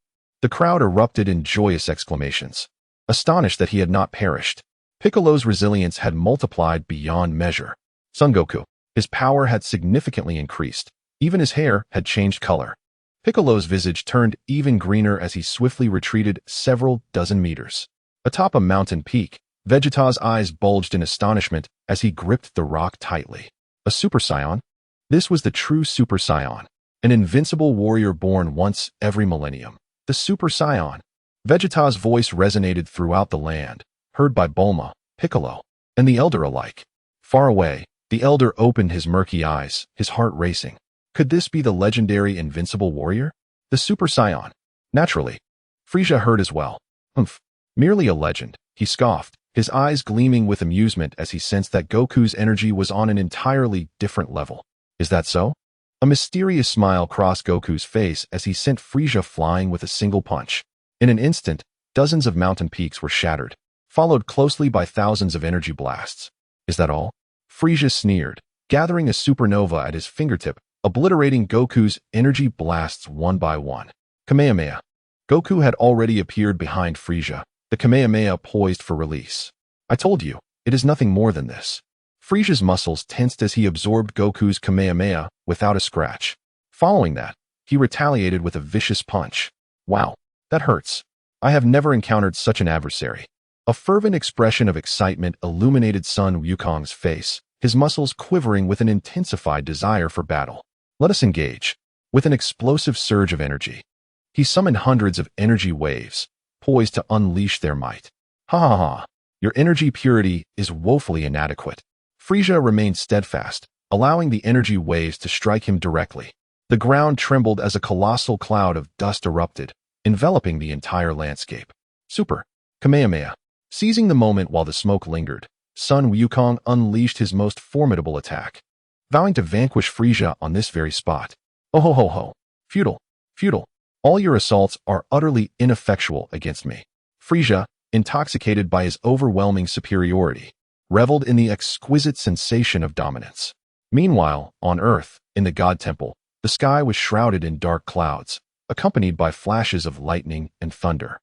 Speaker 1: The crowd erupted in joyous exclamations, astonished that he had not perished. Piccolo's resilience had multiplied beyond measure. Son Goku. His power had significantly increased. Even his hair had changed color. Piccolo's visage turned even greener as he swiftly retreated several dozen meters. Atop a mountain peak, Vegeta's eyes bulged in astonishment as he gripped the rock tightly. A Super Saiyan? This was the true Super Saiyan, an invincible warrior born once every millennium. The Super Saiyan. Vegeta's voice resonated throughout the land, heard by Bulma, Piccolo, and the Elder alike. Far away, the Elder opened his murky eyes, his heart racing. Could this be the legendary invincible warrior? The Super Saiyan? Naturally. Frieza heard as well. Humph. Merely a legend, he scoffed, his eyes gleaming with amusement as he sensed that Goku's energy was on an entirely different level. Is that so? A mysterious smile crossed Goku's face as he sent Frieza flying with a single punch. In an instant, dozens of mountain peaks were shattered, followed closely by thousands of energy blasts. Is that all? Frieza sneered, gathering a supernova at his fingertip, obliterating Goku's energy blasts one by one. Kamehameha. Goku had already appeared behind Frieza, the Kamehameha poised for release. I told you, it is nothing more than this. Frieza's muscles tensed as he absorbed Goku's Kamehameha without a scratch. Following that, he retaliated with a vicious punch. Wow, that hurts. I have never encountered such an adversary. A fervent expression of excitement illuminated Sun Wukong's face, his muscles quivering with an intensified desire for battle. Let us engage. With an explosive surge of energy, he summoned hundreds of energy waves, poised to unleash their might. Ha ha ha. Your energy purity is woefully inadequate. Frieza remained steadfast, allowing the energy waves to strike him directly. The ground trembled as a colossal cloud of dust erupted, enveloping the entire landscape. Super. Kamehameha. Seizing the moment while the smoke lingered, Sun Wukong unleashed his most formidable attack, vowing to vanquish Frieza on this very spot. Oh ho ho ho. Futile. Futile. All your assaults are utterly ineffectual against me. Frieza, intoxicated by his overwhelming superiority, reveled in the exquisite sensation of dominance. Meanwhile, on Earth, in the God Temple, the sky was shrouded in dark clouds, accompanied by flashes of lightning and thunder.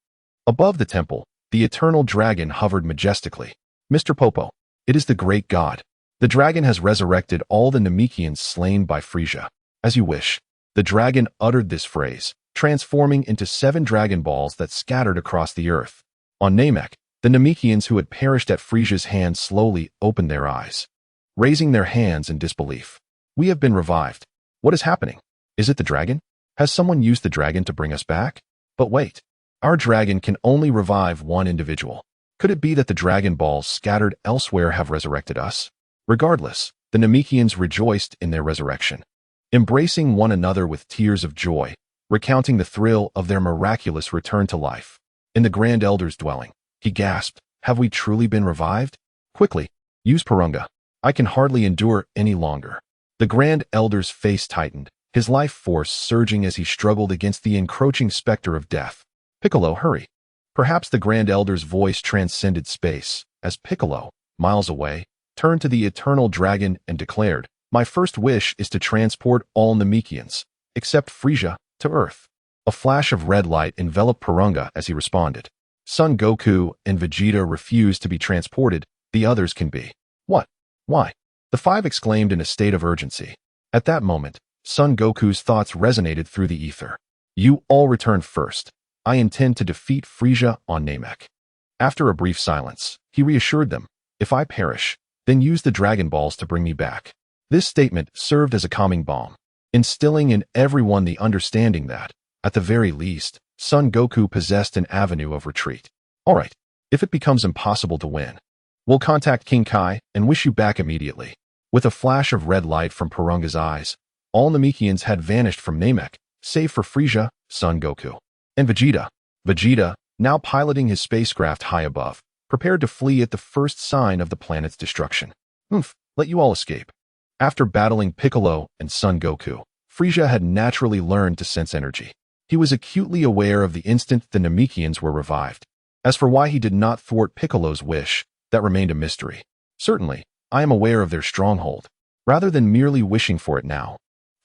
Speaker 1: Above the temple, the eternal dragon hovered majestically. Mr. Popo, it is the great god. The dragon has resurrected all the Namekians slain by Frieza. As you wish. The dragon uttered this phrase, transforming into 7 Dragon Balls that scattered across the earth. On Namek, the Namekians who had perished at Frieza's hand slowly opened their eyes, raising their hands in disbelief. We have been revived. What is happening? Is it the dragon? Has someone used the dragon to bring us back? But wait. Our dragon can only revive one individual. Could it be that the Dragon Balls scattered elsewhere have resurrected us? Regardless, the Namekians rejoiced in their resurrection, embracing one another with tears of joy, recounting the thrill of their miraculous return to life. In the Grand Elder's dwelling, he gasped, have we truly been revived? Quickly, use Purunga. I can hardly endure any longer. The Grand Elder's face tightened, his life force surging as he struggled against the encroaching specter of death. Piccolo, hurry. Perhaps the Grand Elder's voice transcended space, as Piccolo, miles away, turned to the eternal dragon and declared, my first wish is to transport all Namekians, except Frieza, to Earth. A flash of red light enveloped Purunga as he responded. Son Goku and Vegeta refused to be transported, the others can be. What? Why? The 5 exclaimed in a state of urgency. At that moment, Son Goku's thoughts resonated through the ether. You all return first. I intend to defeat Frieza on Namek. After a brief silence, he reassured them, if I perish, then use the Dragon Balls to bring me back. This statement served as a calming balm, instilling in everyone the understanding that, at the very least, Son Goku possessed an avenue of retreat. All right, if it becomes impossible to win, we'll contact King Kai and wish you back immediately. With a flash of red light from Purunga's eyes, all Namekians had vanished from Namek, save for Frieza, Son Goku, and Vegeta. Vegeta, now piloting his spacecraft high above, prepared to flee at the first sign of the planet's destruction. Let you all escape. After battling Piccolo and Son Goku, Frieza had naturally learned to sense energy. He was acutely aware of the instant the Namekians were revived. As for why he did not thwart Piccolo's wish, that remained a mystery. Certainly, I am aware of their stronghold, rather than merely wishing for it now.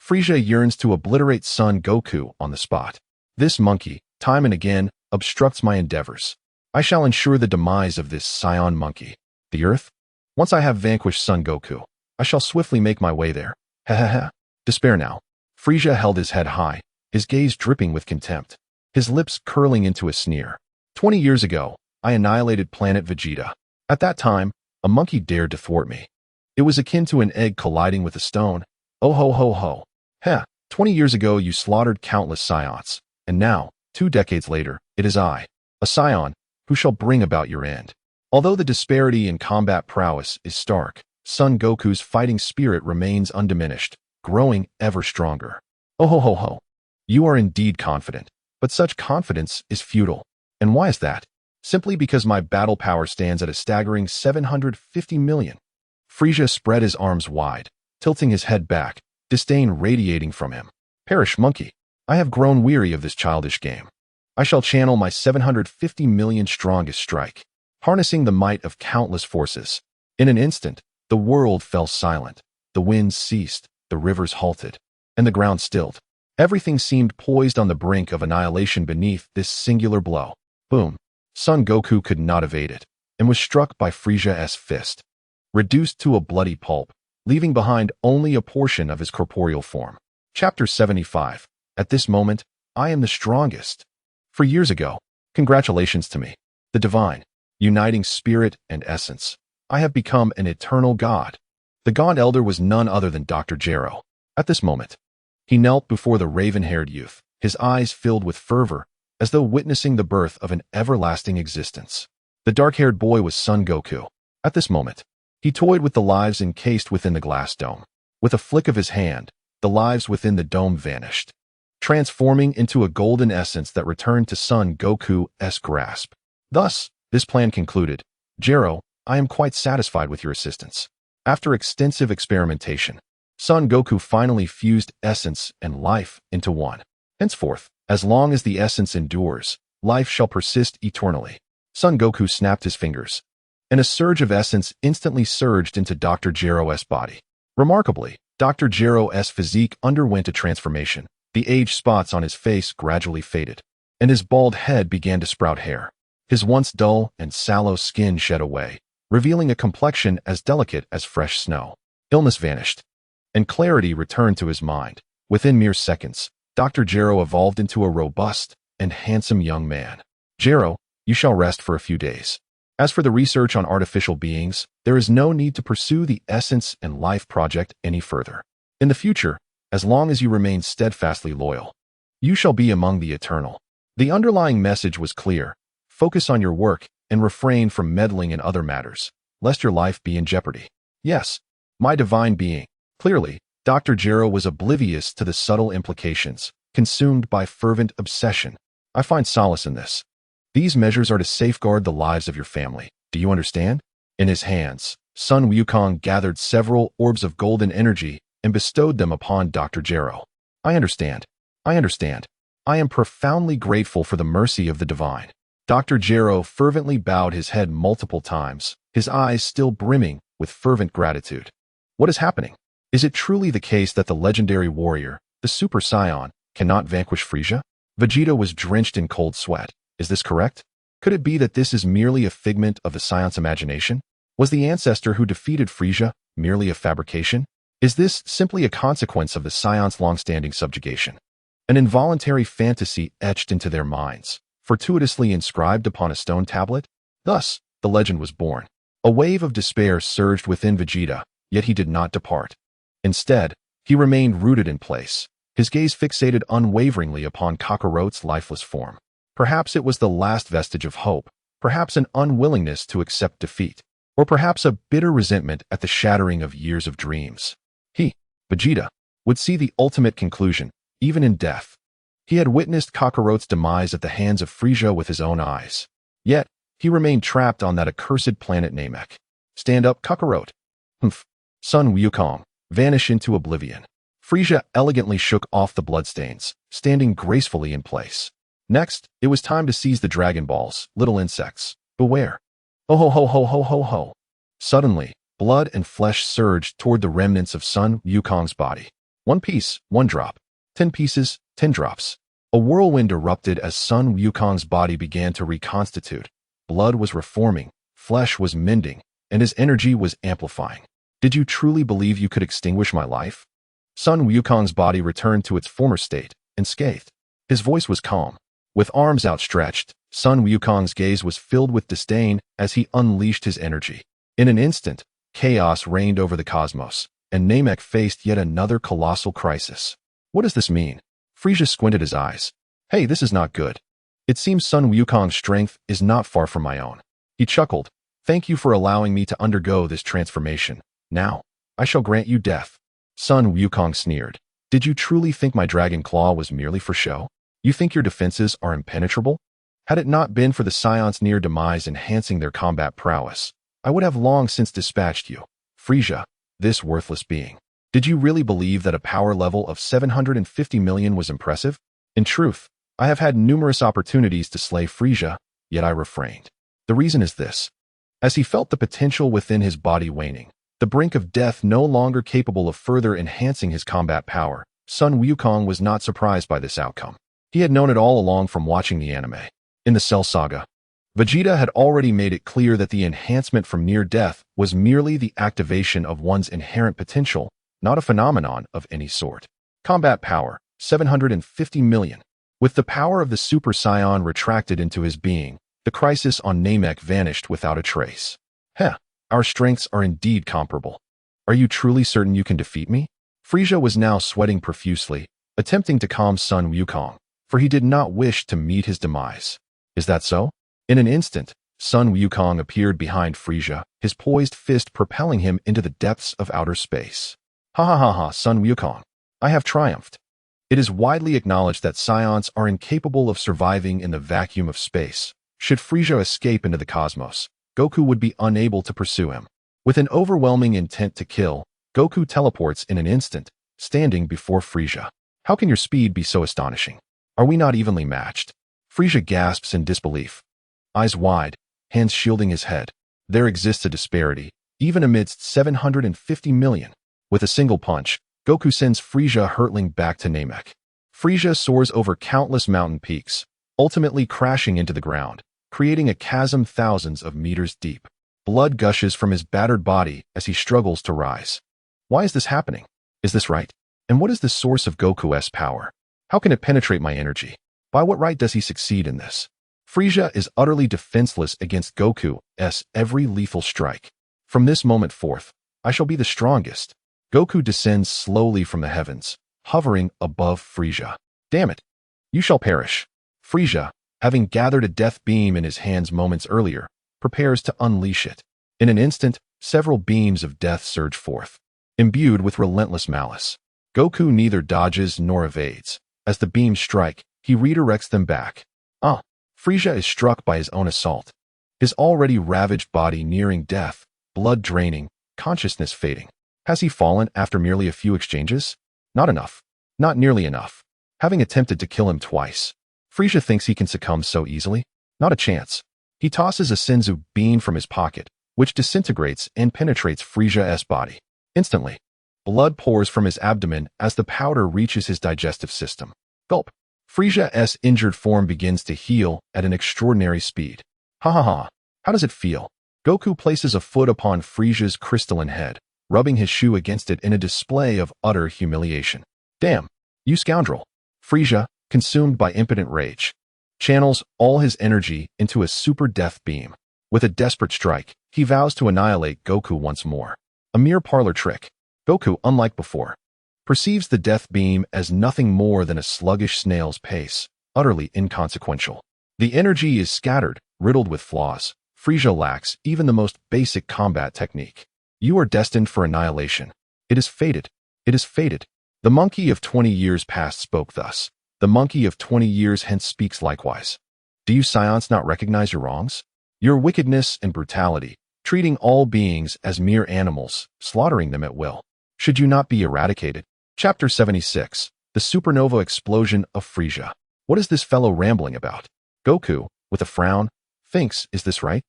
Speaker 1: Frieza yearns to obliterate Son Goku on the spot. This monkey, time and again, obstructs my endeavors. I shall ensure the demise of this scion monkey. The Earth? Once I have vanquished Son Goku, I shall swiftly make my way there. Ha ha ha. Despair now. Frieza held his head high, his gaze dripping with contempt, his lips curling into a sneer. 20 years ago, I annihilated planet Vegeta. At that time, a monkey dared to thwart me. It was akin to an egg colliding with a stone. Oh ho ho ho. 20 years ago you slaughtered countless scions, and now, 2 decades later, it is I, a scion, who shall bring about your end. Although the disparity in combat prowess is stark, Son Goku's fighting spirit remains undiminished, growing ever stronger. Oh ho ho ho. You are indeed confident, but such confidence is futile. And why is that? Simply because my battle power stands at a staggering 750 million. Frieza spread his arms wide, tilting his head back, disdain radiating from him. Perish, monkey. I have grown weary of this childish game. I shall channel my 750 million strongest strike, harnessing the might of countless forces. In an instant, the world fell silent. The winds ceased, the rivers halted, and the ground stilled. Everything seemed poised on the brink of annihilation beneath this singular blow. Boom. Son Goku could not evade it, and was struck by Frieza's fist, reduced to a bloody pulp, leaving behind only a portion of his corporeal form. Chapter 75. At this moment, I am the strongest. For years ago, congratulations to me, the divine, uniting spirit and essence. I have become an eternal god. The God Elder was none other than Dr. Gero. At this moment, he knelt before the raven-haired youth, his eyes filled with fervor, as though witnessing the birth of an everlasting existence. The dark-haired boy was Son Goku. At this moment, he toyed with the lives encased within the glass dome. With a flick of his hand, the lives within the dome vanished, transforming into a golden essence that returned to Son Goku's grasp. Thus, This plan concluded, Gero, I am quite satisfied with your assistance. After extensive experimentation, Son Goku finally fused essence and life into one. Henceforth, as long as the essence endures, life shall persist eternally. Son Goku snapped his fingers, and a surge of essence instantly surged into Dr. Gero's body. Remarkably, Dr. Gero's physique underwent a transformation. The age spots on his face gradually faded, and his bald head began to sprout hair. His once dull and sallow skin shed away, revealing a complexion as delicate as fresh snow. Illness vanished, and clarity returned to his mind. Within mere seconds, Dr. Gero evolved into a robust and handsome young man. Gero, you shall rest for a few days. As for the research on artificial beings, there is no need to pursue the Essence and Life project any further. In the future, as long as you remain steadfastly loyal, you shall be among the eternal. The underlying message was clear. Focus on your work and refrain from meddling in other matters, lest your life be in jeopardy. Yes, my divine being. Clearly, Dr. Gero was oblivious to the subtle implications, consumed by fervent obsession. I find solace in this. These measures are to safeguard the lives of your family. Do you understand? In his hands, Sun Wukong gathered several orbs of golden energy and bestowed them upon Dr. Gero. I understand. I understand. I am profoundly grateful for the mercy of the divine. Dr. Gero fervently bowed his head multiple times, his eyes still brimming with fervent gratitude. What is happening? Is it truly the case that the legendary warrior, the Super Saiyan, cannot vanquish Frieza? Vegeta was drenched in cold sweat. Is this correct? Could it be that this is merely a figment of the Saiyan's imagination? Was the ancestor who defeated Frieza merely a fabrication? Is this simply a consequence of the Saiyan's long-standing subjugation? An involuntary fantasy etched into their minds, fortuitously inscribed upon a stone tablet? Thus, the legend was born. A wave of despair surged within Vegeta, yet he did not depart. Instead, he remained rooted in place, his gaze fixated unwaveringly upon Kakarot's lifeless form. Perhaps it was the last vestige of hope, perhaps an unwillingness to accept defeat, or perhaps a bitter resentment at the shattering of years of dreams. He, Vegeta, would see the ultimate conclusion, even in death. He had witnessed Kakarot's demise at the hands of Frieza with his own eyes. Yet, he remained trapped on that accursed planet Namek. Stand up, Kakarot. Humph. Sun Wukong, vanish into oblivion. Frieza elegantly shook off the bloodstains, standing gracefully in place. Next, it was time to seize the Dragon Balls, little insects. Beware. Oh ho ho ho ho ho ho. Suddenly, blood and flesh surged toward the remnants of Sun Wukong's body. 1 piece, 1 drop. 10 pieces, 10 drops. A whirlwind erupted as Sun Wukong's body began to reconstitute. Blood was reforming, flesh was mending, and his energy was amplifying. Did you truly believe you could extinguish my life? Sun Wukong's body returned to its former state, unscathed. His voice was calm. With arms outstretched, Sun Wukong's gaze was filled with disdain as he unleashed his energy. In an instant, chaos reigned over the cosmos, and Namek faced yet another colossal crisis. What does this mean? Frieza squinted his eyes. Hey, this is not good. It seems Sun Wukong's strength is not far from my own. He chuckled. Thank you for allowing me to undergo this transformation. Now, I shall grant you death. Sun Wukong sneered. Did you truly think my dragon claw was merely for show? You think your defenses are impenetrable? Had it not been for the Scion's near demise enhancing their combat prowess, I would have long since dispatched you. Frieza, this worthless being. Did you really believe that a power level of 750 million was impressive? In truth, I have had numerous opportunities to slay Frieza, yet I refrained. The reason is this. As he felt the potential within his body waning, the brink of death no longer capable of further enhancing his combat power, Sun Wukong was not surprised by this outcome. He had known it all along from watching the anime. In the Cell Saga, Vegeta had already made it clear that the enhancement from near death was merely the activation of one's inherent potential, not a phenomenon of any sort. Combat power, 750 million. With the power of the Super Saiyan retracted into his being, the crisis on Namek vanished without a trace. Heh, our strengths are indeed comparable. Are you truly certain you can defeat me? Frieza was now sweating profusely, attempting to calm Sun Wukong, for he did not wish to meet his demise. Is that so? In an instant, Sun Wukong appeared behind Frieza, his poised fist propelling him into the depths of outer space. Ha ha ha ha, Sun Wukong. I have triumphed. It is widely acknowledged that Scions are incapable of surviving in the vacuum of space, Should Frieza escape into the cosmos, Goku would be unable to pursue him. With an overwhelming intent to kill, Goku teleports in an instant, standing before Frieza. How can your speed be so astonishing? Are we not evenly matched? Frieza gasps in disbelief. Eyes wide, hands shielding his head. There exists a disparity, even amidst 750 million. With a single punch, Goku sends Frieza hurtling back to Namek. Frieza soars over countless mountain peaks, ultimately crashing into the ground, creating a chasm thousands of meters deep. Blood gushes from his battered body as he struggles to rise. Why is this happening? Is this right? And what is the source of Goku's power? How can it penetrate my energy? By what right does he succeed in this? Frieza is utterly defenseless against Goku's every lethal strike. From this moment forth, I shall be the strongest. Goku descends slowly from the heavens, hovering above Frieza. Damn it! You shall perish. Frieza, having gathered a death beam in his hands moments earlier, prepares to unleash it. In an instant, several beams of death surge forth, imbued with relentless malice. Goku neither dodges nor evades. As the beams strike, he redirects them back. Frieza is struck by his own assault. His already ravaged body nearing death, blood draining, consciousness fading. Has he fallen after merely a few exchanges? Not enough. Not nearly enough. Having attempted to kill him twice, Frieza thinks he can succumb so easily? Not a chance. He tosses a Senzu beam from his pocket, which disintegrates and penetrates Frieza's body. Instantly, blood pours from his abdomen as the powder reaches his digestive system. Gulp. Frieza's injured form begins to heal at an extraordinary speed. Ha ha ha. How does it feel? Goku places a foot upon Frieza's crystalline head, rubbing his shoe against it in a display of utter humiliation. Damn, you scoundrel. Frieza, consumed by impotent rage, channels all his energy into a super death beam. With a desperate strike, he vows to annihilate Goku once more. A mere parlor trick. Goku, unlike before, perceives the death beam as nothing more than a sluggish snail's pace, utterly inconsequential. The energy is scattered, riddled with flaws. Frieza lacks even the most basic combat technique. You are destined for annihilation. It is fated. It is fated. The monkey of 20 years past spoke thus. The monkey of 20 years hence speaks likewise. Do you scions not recognize your wrongs? Your wickedness and brutality, treating all beings as mere animals, slaughtering them at will. Should you not be eradicated? Chapter 76. The Supernova Explosion of Frieza. What is this fellow rambling about? Goku, with a frown, thinks, is this right?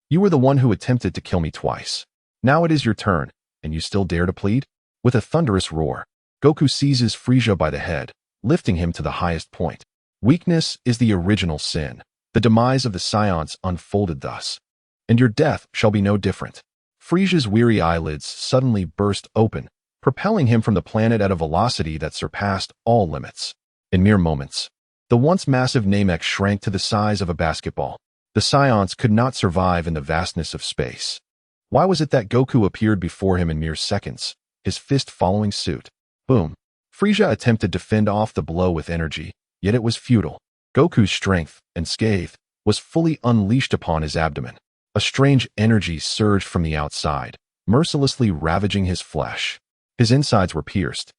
Speaker 1: You were the one who attempted to kill me twice. Now it is your turn, and you still dare to plead? With a thunderous roar, Goku seizes Frieza by the head, lifting him to the highest point. Weakness is the original sin. The demise of the Scions unfolded thus. And your death shall be no different. Frieza's weary eyelids suddenly burst open, propelling him from the planet at a velocity that surpassed all limits. In mere moments, the once massive Namek shrank to the size of a basketball. The Scions could not survive in the vastness of space. Why was it that Goku appeared before him in mere seconds, his fist following suit? Boom. Frieza attempted to fend off the blow with energy, yet it was futile. Goku's strength and scathe was fully unleashed upon his abdomen. A strange energy surged from the outside, mercilessly ravaging his flesh. His insides were pierced,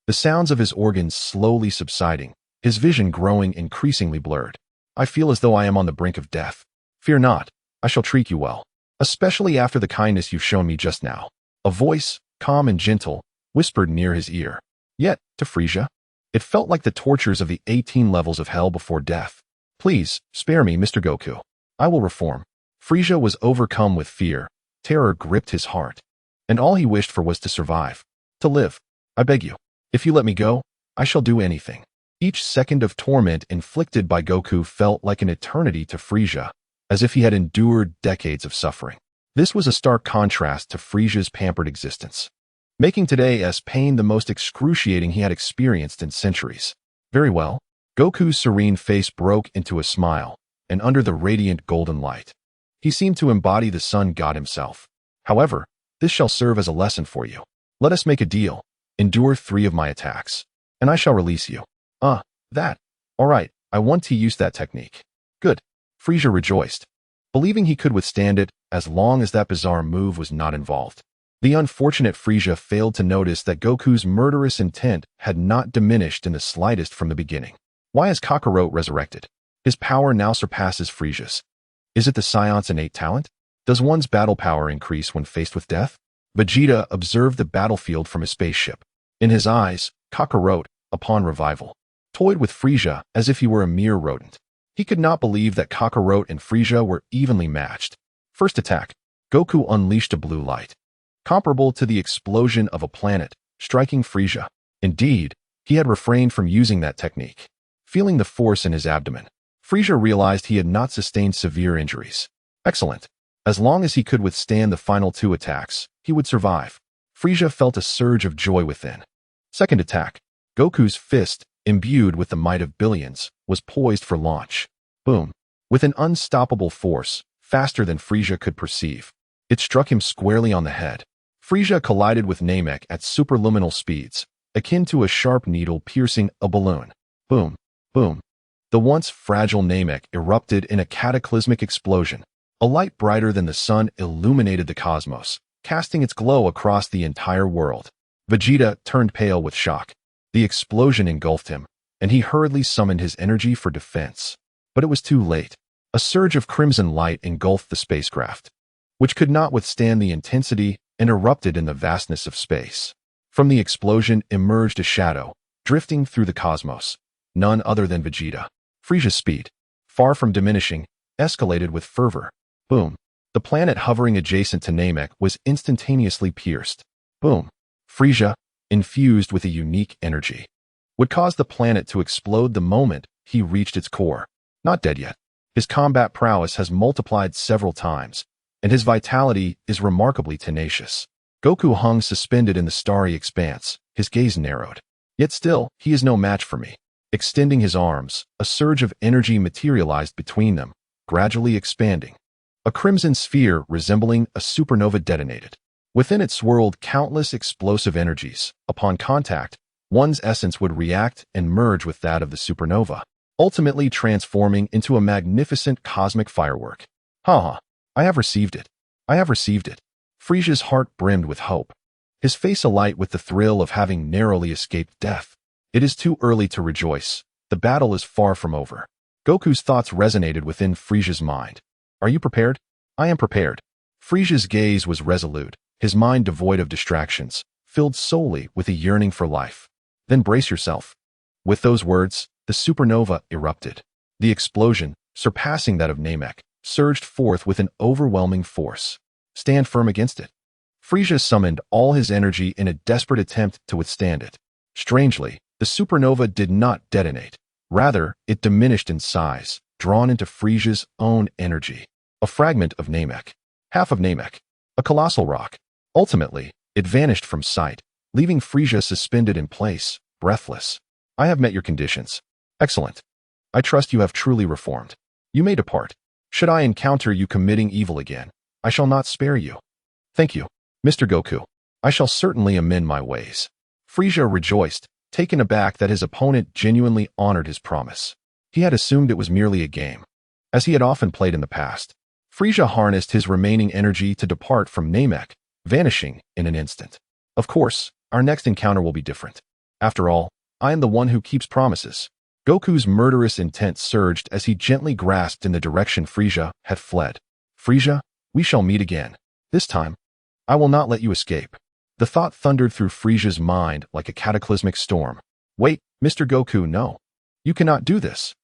Speaker 1: the sounds of his organs slowly subsiding, his vision growing increasingly blurred. I feel as though I am on the brink of death. Fear not, I shall treat you well, especially after the kindness you've shown me just now. A voice, calm and gentle, whispered near his ear. Yet, to Frieza, it felt like the tortures of the 18 levels of hell before death. Please, spare me, Mr. Goku. I will reform. Frieza was overcome with fear. Terror gripped his heart. And all he wished for was to survive. To live. I beg you. If you let me go, I shall do anything. Each second of torment inflicted by Goku felt like an eternity to Frieza, as if he had endured decades of suffering. This was a stark contrast to Frieza's pampered existence, making today's pain the most excruciating he had experienced in centuries. Very well. Goku's serene face broke into a smile, and under the radiant golden light, he seemed to embody the sun god himself. However, this shall serve as a lesson for you. Let us make a deal. Endure 3 of my attacks, and I shall release you. That. All right, I want to use that technique. Good. Frieza rejoiced, believing he could withstand it as long as that bizarre move was not involved. The unfortunate Frieza failed to notice that Goku's murderous intent had not diminished in the slightest from the beginning. Why is Kakarot resurrected? His power now surpasses Frieza's. Is it the Scion's innate talent? Does one's battle power increase when faced with death? Vegeta observed the battlefield from his spaceship. In his eyes, Kakarot, upon revival, toyed with Frieza as if he were a mere rodent. He could not believe that Kakarot and Frieza were evenly matched. First attack, Goku unleashed a blue light, comparable to the explosion of a planet, striking Frieza. Indeed, he had refrained from using that technique. Feeling the force in his abdomen, Frieza realized he had not sustained severe injuries. Excellent. As long as he could withstand the final two attacks, he would survive. Frieza felt a surge of joy within. Second attack, Goku's fist, imbued with the might of billions, was poised for launch. Boom. With an unstoppable force, faster than Frieza could perceive, it struck him squarely on the head. Frieza collided with Namek at superluminal speeds, akin to a sharp needle piercing a balloon. Boom. Boom. The once fragile Namek erupted in a cataclysmic explosion. A light brighter than the sun illuminated the cosmos, casting its glow across the entire world. Vegeta turned pale with shock. The explosion engulfed him, and he hurriedly summoned his energy for defense. But it was too late. A surge of crimson light engulfed the spacecraft, which could not withstand the intensity and erupted in the vastness of space. From the explosion emerged a shadow, drifting through the cosmos. None other than Vegeta. Frieza's speed, far from diminishing, escalated with fervor. Boom. The planet hovering adjacent to Namek was instantaneously pierced. Boom. Frieza, infused with a unique energy, would cause the planet to explode the moment he reached its core. Not dead yet. His combat prowess has multiplied several times, and his vitality is remarkably tenacious. Goku hung suspended in the starry expanse, his gaze narrowed. Yet still, he is no match for me. Extending his arms, a surge of energy materialized between them, gradually expanding. A crimson sphere resembling a supernova detonated. Within it swirled countless explosive energies. Upon contact, one's essence would react and merge with that of the supernova, ultimately transforming into a magnificent cosmic firework. Ha! I have received it. I have received it. Frieza's heart brimmed with hope, his face alight with the thrill of having narrowly escaped death. It is too early to rejoice. The battle is far from over. Goku's thoughts resonated within Frieza's mind. Are you prepared? I am prepared. Frieza's gaze was resolute, his mind devoid of distractions, filled solely with a yearning for life. Then brace yourself. With those words, the supernova erupted. The explosion, surpassing that of Namek, surged forth with an overwhelming force. Stand firm against it. Frieza summoned all his energy in a desperate attempt to withstand it. Strangely, the supernova did not detonate. Rather, it diminished in size, drawn into Frieza's own energy. A fragment of Namek. Half of Namek. A colossal rock. Ultimately, it vanished from sight, leaving Frieza suspended in place, breathless. I have met your conditions. Excellent. I trust you have truly reformed. You may depart. Should I encounter you committing evil again, I shall not spare you. Thank you, Mr. Goku. I shall certainly amend my ways. Frieza rejoiced, taken aback that his opponent genuinely honored his promise. He had assumed it was merely a game, as he had often played in the past. Frieza harnessed his remaining energy to depart from Namek, vanishing in an instant. Of course, our next encounter will be different. After all, I am the one who keeps promises. Goku's murderous intent surged as he gently grasped in the direction Frieza had fled. Frieza, we shall meet again. This time, I will not let you escape. The thought thundered through Frieza's mind like a cataclysmic storm. Wait, Mr. Goku, no. You cannot do this.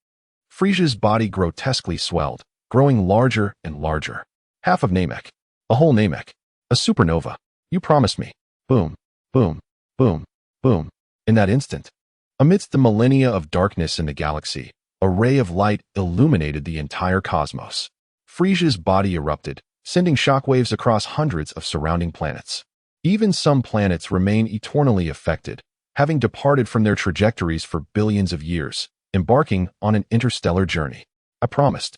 Speaker 1: Frieza's body grotesquely swelled, growing larger and larger. Half of Namek. A whole Namek. A supernova. You promised me. Boom, boom, boom, boom. In that instant, amidst the millennia of darkness in the galaxy, a ray of light illuminated the entire cosmos. Frieza's body erupted, sending shockwaves across hundreds of surrounding planets. Even some planets remain eternally affected, having departed from their trajectories for billions of years, embarking on an interstellar journey. I promised.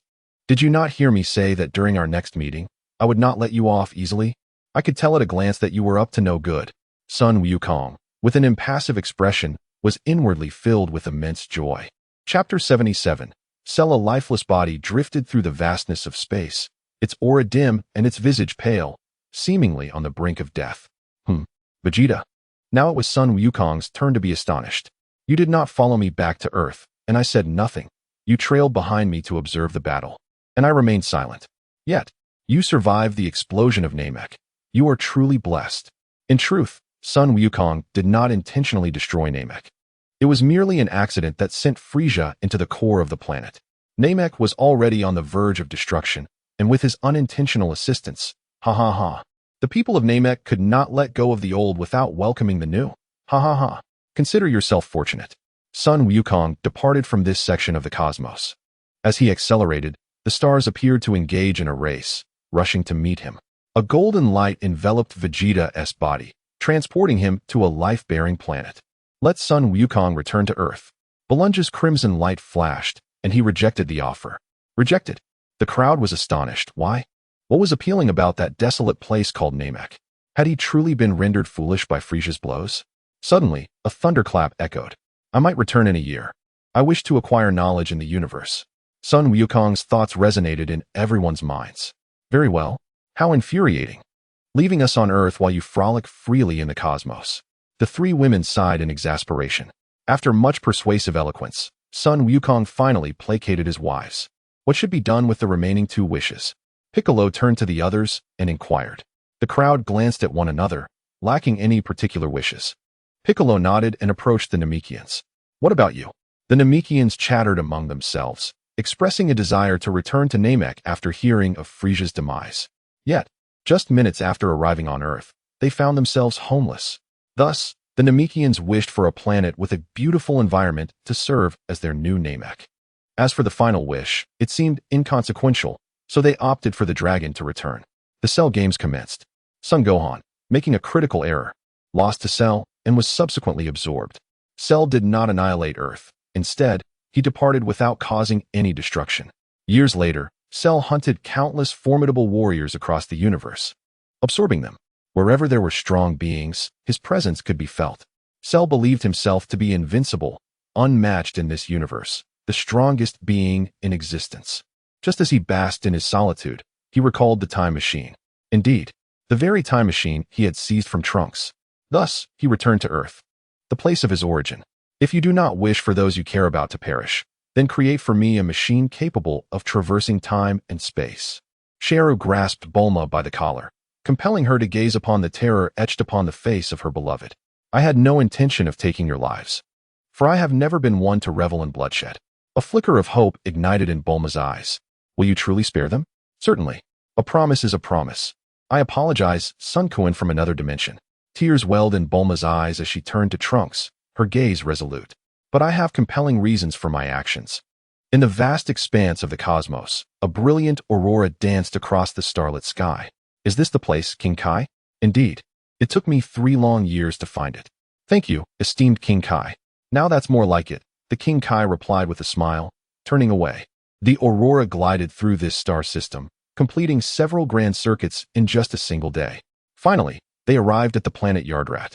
Speaker 1: Did you not hear me say that during our next meeting, I would not let you off easily? I could tell at a glance that you were up to no good. Sun Wukong, with an impassive expression, was inwardly filled with immense joy. Chapter 77. Cell. A lifeless body drifted through the vastness of space, its aura dim and its visage pale, seemingly on the brink of death. Vegeta. Now it was Sun Wukong's turn to be astonished. You did not follow me back to Earth, and I said nothing. You trailed behind me to observe the battle. and I remained silent. Yet, you survived the explosion of Namek. You are truly blessed. In truth, Sun Wukong did not intentionally destroy Namek. It was merely an accident that sent Frieza into the core of the planet. Namek was already on the verge of destruction, and with his unintentional assistance, the people of Namek could not let go of the old without welcoming the new. Consider yourself fortunate. Sun Wukong departed from this section of the cosmos. As he accelerated, the stars appeared to engage in a race, rushing to meet him. A golden light enveloped Vegeta's body, transporting him to a life-bearing planet. Let Sun Wukong return to Earth. Balunja's crimson light flashed, and he rejected the offer. Rejected? The crowd was astonished. Why? What was appealing about that desolate place called Namek? Had he truly been rendered foolish by Frieza's blows? Suddenly, a thunderclap echoed. I might return in a year. I wish to acquire knowledge in the universe. Sun Wukong's thoughts resonated in everyone's minds. Very well. How infuriating. Leaving us on Earth while you frolic freely in the cosmos. The three women sighed in exasperation. After much persuasive eloquence, Sun Wukong finally placated his wives. What should be done with the remaining two wishes? Piccolo turned to the others and inquired. The crowd glanced at one another, lacking any particular wishes. Piccolo nodded and approached the Namekians. What about you? The Namekians chattered among themselves, expressing a desire to return to Namek after hearing of Frieza's demise. Yet, just minutes after arriving on Earth, they found themselves homeless. Thus, the Namekians wished for a planet with a beautiful environment to serve as their new Namek. As for the final wish, it seemed inconsequential, so they opted for the dragon to return. The Cell games commenced. Son Gohan, making a critical error, lost to Cell and was subsequently absorbed. Cell did not annihilate Earth. Instead, he departed without causing any destruction. Years later, Cell hunted countless formidable warriors across the universe, absorbing them. Wherever there were strong beings, his presence could be felt. Cell believed himself to be invincible, unmatched in this universe, the strongest being in existence. Just as he basked in his solitude, he recalled the time machine. Indeed, the very time machine he had seized from Trunks. Thus, he returned to Earth, the place of his origin. If you do not wish for those you care about to perish, then create for me a machine capable of traversing time and space. Gero grasped Bulma by the collar, compelling her to gaze upon the terror etched upon the face of her beloved. I had no intention of taking your lives, for I have never been one to revel in bloodshed. A flicker of hope ignited in Bulma's eyes. Will you truly spare them? Certainly. A promise is a promise. I apologize, Sun Quan from another dimension. Tears welled in Bulma's eyes as she turned to Trunks, her gaze resolute. But I have compelling reasons for my actions. In the vast expanse of the cosmos, a brilliant aurora danced across the starlit sky. Is this the place, King Kai? Indeed. It took me 3 long years to find it. Thank you, esteemed King Kai. Now that's more like it, the King Kai replied with a smile, turning away. The aurora glided through this star system, completing several grand circuits in just a single day. Finally, they arrived at the planet Yardrat.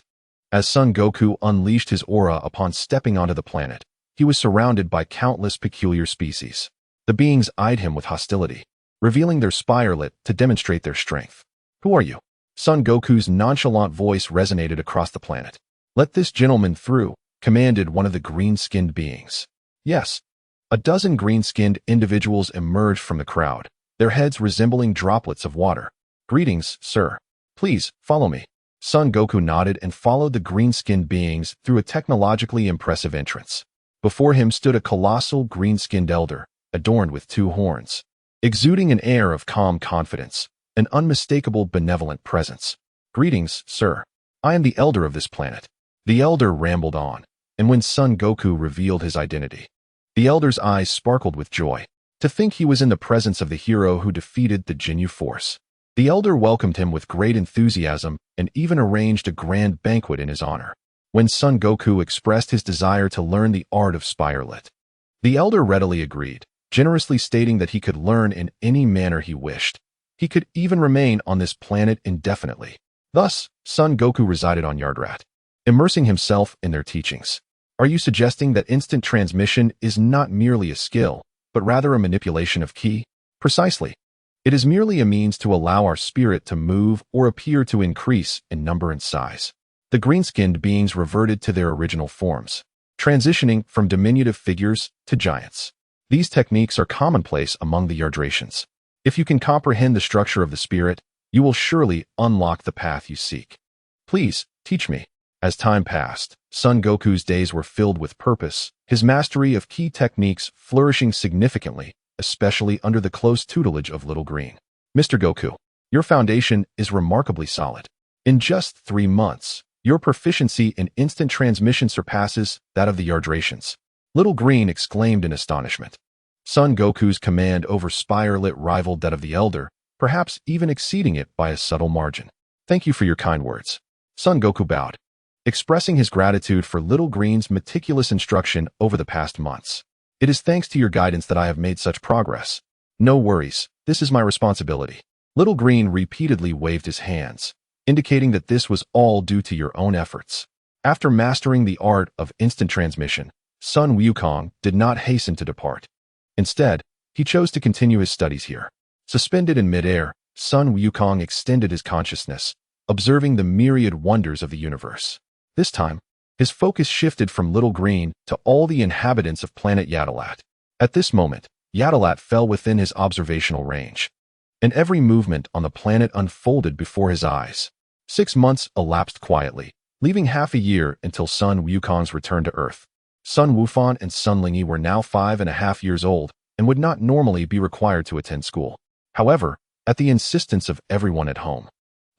Speaker 1: As Son Goku unleashed his aura upon stepping onto the planet, he was surrounded by countless peculiar species. The beings eyed him with hostility, revealing their spirelet to demonstrate their strength. Who are you? Son Goku's nonchalant voice resonated across the planet. Let this gentleman through, commanded one of the green-skinned beings. Yes. A dozen green-skinned individuals emerged from the crowd, their heads resembling droplets of water. Greetings, sir. Please, follow me. Son Goku nodded and followed the green-skinned beings through a technologically impressive entrance. Before him stood a colossal green-skinned elder, adorned with 2 horns, exuding an air of calm confidence, an unmistakable benevolent presence. Greetings, sir. I am the elder of this planet. The elder rambled on, and when Son Goku revealed his identity, the elder's eyes sparkled with joy. To think he was in the presence of the hero who defeated the Jinyu Force. The elder welcomed him with great enthusiasm and even arranged a grand banquet in his honor. When Son Goku expressed his desire to learn the art of spirelet, the elder readily agreed, generously stating that he could learn in any manner he wished. He could even remain on this planet indefinitely. Thus, Son Goku resided on Yardrat, immersing himself in their teachings. Are you suggesting that instant transmission is not merely a skill, but rather a manipulation of ki? Precisely. It is merely a means to allow our spirit to move or appear to increase in number and size. The green-skinned beings reverted to their original forms, transitioning from diminutive figures to giants. These techniques are commonplace among the Yardratians. If you can comprehend the structure of the spirit, you will surely unlock the path you seek. Please, teach me. As time passed, Son Goku's days were filled with purpose, his mastery of key techniques flourishing significantly, especially under the close tutelage of Little Green. Mr. Goku, your foundation is remarkably solid. In just 3 months, your proficiency in instant transmission surpasses that of the Yardratians. Little Green exclaimed in astonishment. Son Goku's command over Spire-Lit rivaled that of the Elder, perhaps even exceeding it by a subtle margin. Thank you for your kind words. Son Goku bowed, expressing his gratitude for Little Green's meticulous instruction over the past months. It is thanks to your guidance that I have made such progress. No worries, this is my responsibility. Little Green repeatedly waved his hands, indicating that this was all due to your own efforts. After mastering the art of instant transmission, Sun Wukong did not hasten to depart. Instead, he chose to continue his studies here. Suspended in midair, Sun Wukong extended his consciousness, observing the myriad wonders of the universe. This time, his focus shifted from Little Green to all the inhabitants of planet Yadalat. At this moment, Yadalat fell within his observational range, and every movement on the planet unfolded before his eyes. 6 months elapsed quietly, leaving half a year until Sun Wukong's return to Earth. Sun Wufan and Sun Lingyi were now 5.5 years old and would not normally be required to attend school. However, at the insistence of everyone at home,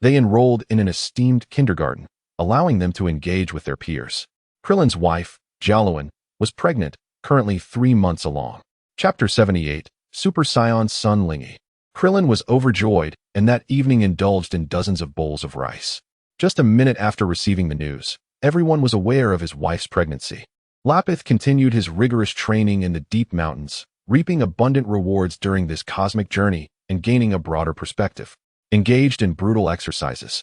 Speaker 1: they enrolled in an esteemed kindergarten, allowing them to engage with their peers. Krillin's wife, Jialuan, was pregnant, currently 3 months along. Chapter 78, Super Saiyan Sun Lingyi. Krillin was overjoyed and that evening indulged in dozens of bowls of rice. Just a minute after receiving the news, everyone was aware of his wife's pregnancy. Lapith continued his rigorous training in the deep mountains, reaping abundant rewards during this cosmic journey and gaining a broader perspective. Engaged in brutal exercises.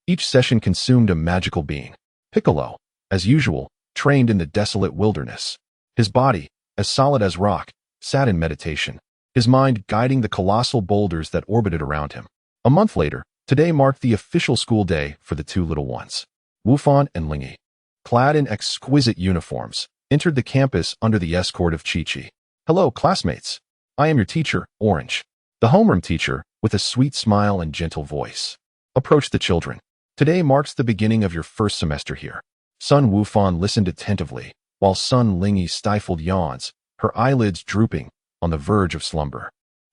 Speaker 1: Each session consumed a magical being. Piccolo, as usual, trained in the desolate wilderness. His body, as solid as rock, sat in meditation, his mind guiding the colossal boulders that orbited around him. A month later, today marked the official school day for the two little ones. Wufan and Lingyi, clad in exquisite uniforms, entered the campus under the escort of Chi-Chi. Hello, classmates. I am your teacher, Orange. The homeroom teacher, with a sweet smile and gentle voice, approached the children. Today marks the beginning of your first semester here. Sun Wufan listened attentively, while Sun Lingyi stifled yawns, her eyelids drooping, on the verge of slumber.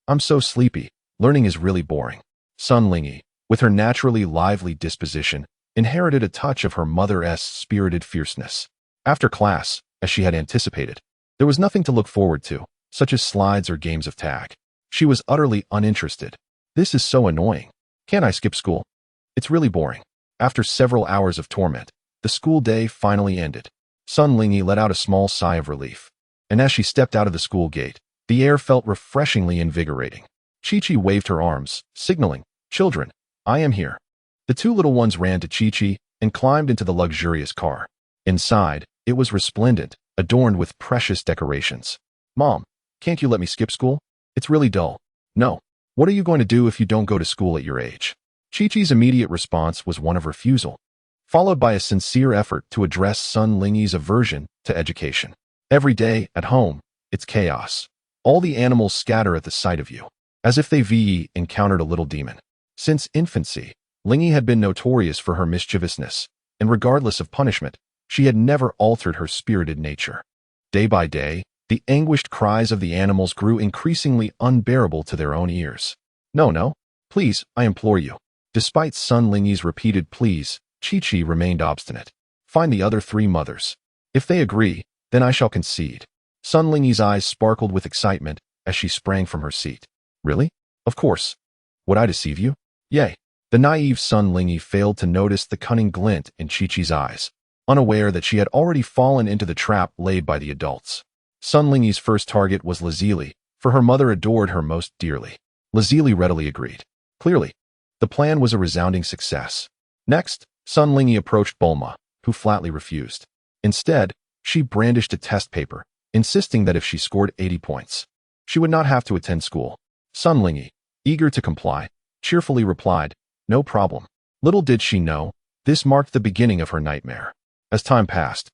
Speaker 1: I'm so sleepy, learning is really boring. Sun Lingyi, with her naturally lively disposition, inherited a touch of her mother's spirited fierceness. After class, as she had anticipated, there was nothing to look forward to, such as slides or games of tag. She was utterly uninterested. This is so annoying. Can't I skip school? It's really boring. After several hours of torment, the school day finally ended. Sun Lingyi let out a small sigh of relief, and as she stepped out of the school gate, the air felt refreshingly invigorating. Chi-Chi waved her arms, signaling, "Children, I am here." The two little ones ran to Chi-Chi and climbed into the luxurious car. Inside, it was resplendent, adorned with precious decorations. Mom, can't you let me skip school? It's really dull. No. What are you going to do if you don't go to school at your age? Chi-Chi's immediate response was one of refusal, followed by a sincere effort to address Sun Lingyi's aversion to education. Every day, at home, it's chaos. All the animals scatter at the sight of you, as if they've encountered a little demon. Since infancy, Lingyi had been notorious for her mischievousness, and regardless of punishment, she had never altered her spirited nature. Day by day, the anguished cries of the animals grew increasingly unbearable to their own ears. No, please, I implore you. Despite Sun Lingyi's repeated pleas, Chi-Chi remained obstinate. Find the other 3 mothers. If they agree, then I shall concede. Sun Lingyi's eyes sparkled with excitement as she sprang from her seat. Really? Of course. Would I deceive you? Yay. The naive Sun Lingyi failed to notice the cunning glint in Chi-Chi's eyes, unaware that she had already fallen into the trap laid by the adults. Sun Lingyi's first target was Lazili, for her mother adored her most dearly. Lazili readily agreed. Clearly, the plan was a resounding success. Next, Sun Lingyi approached Bulma, who flatly refused. Instead, she brandished a test paper, insisting that if she scored 80 points, she would not have to attend school. Sun Lingyi, eager to comply, cheerfully replied, "No problem." Little did she know, this marked the beginning of her nightmare. As time passed,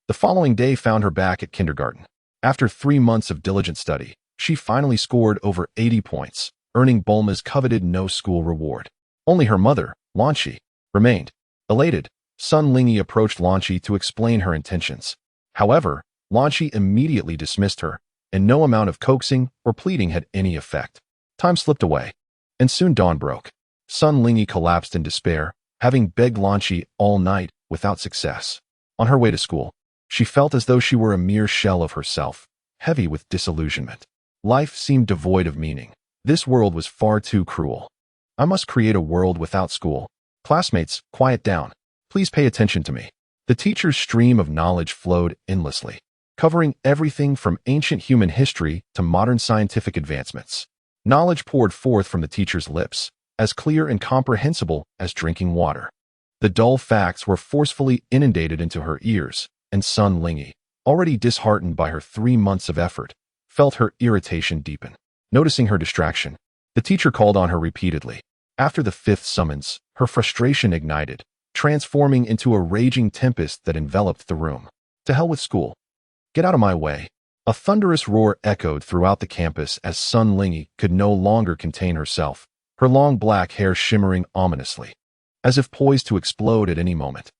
Speaker 1: the following day found her back at kindergarten. After 3 months of diligent study, she finally scored over 80 points, earning Bulma's coveted no-school reward. Only her mother, Lanchi, remained. Elated, Sun Lingyi approached Lanchi to explain her intentions. However, Lanchi immediately dismissed her, and no amount of coaxing or pleading had any effect. Time slipped away, and soon dawn broke. Sun Lingyi collapsed in despair, having begged Lanchi all night without success. On her way to school, she felt as though she were a mere shell of herself, heavy with disillusionment. Life seemed devoid of meaning. This world was far too cruel. I must create a world without school. Classmates, quiet down. Please pay attention to me. The teacher's stream of knowledge flowed endlessly, covering everything from ancient human history to modern scientific advancements. Knowledge poured forth from the teacher's lips, as clear and comprehensible as drinking water. The dull facts were forcefully inundated into her ears, and Sun Lingyi, already disheartened by her 3 months of effort, felt her irritation deepen. Noticing her distraction, the teacher called on her repeatedly. After the 5th summons, her frustration ignited, transforming into a raging tempest that enveloped the room. To hell with school. Get out of my way. A thunderous roar echoed throughout the campus as Sun Lingyi could no longer contain herself, her long black hair shimmering ominously, as if poised to explode at any moment.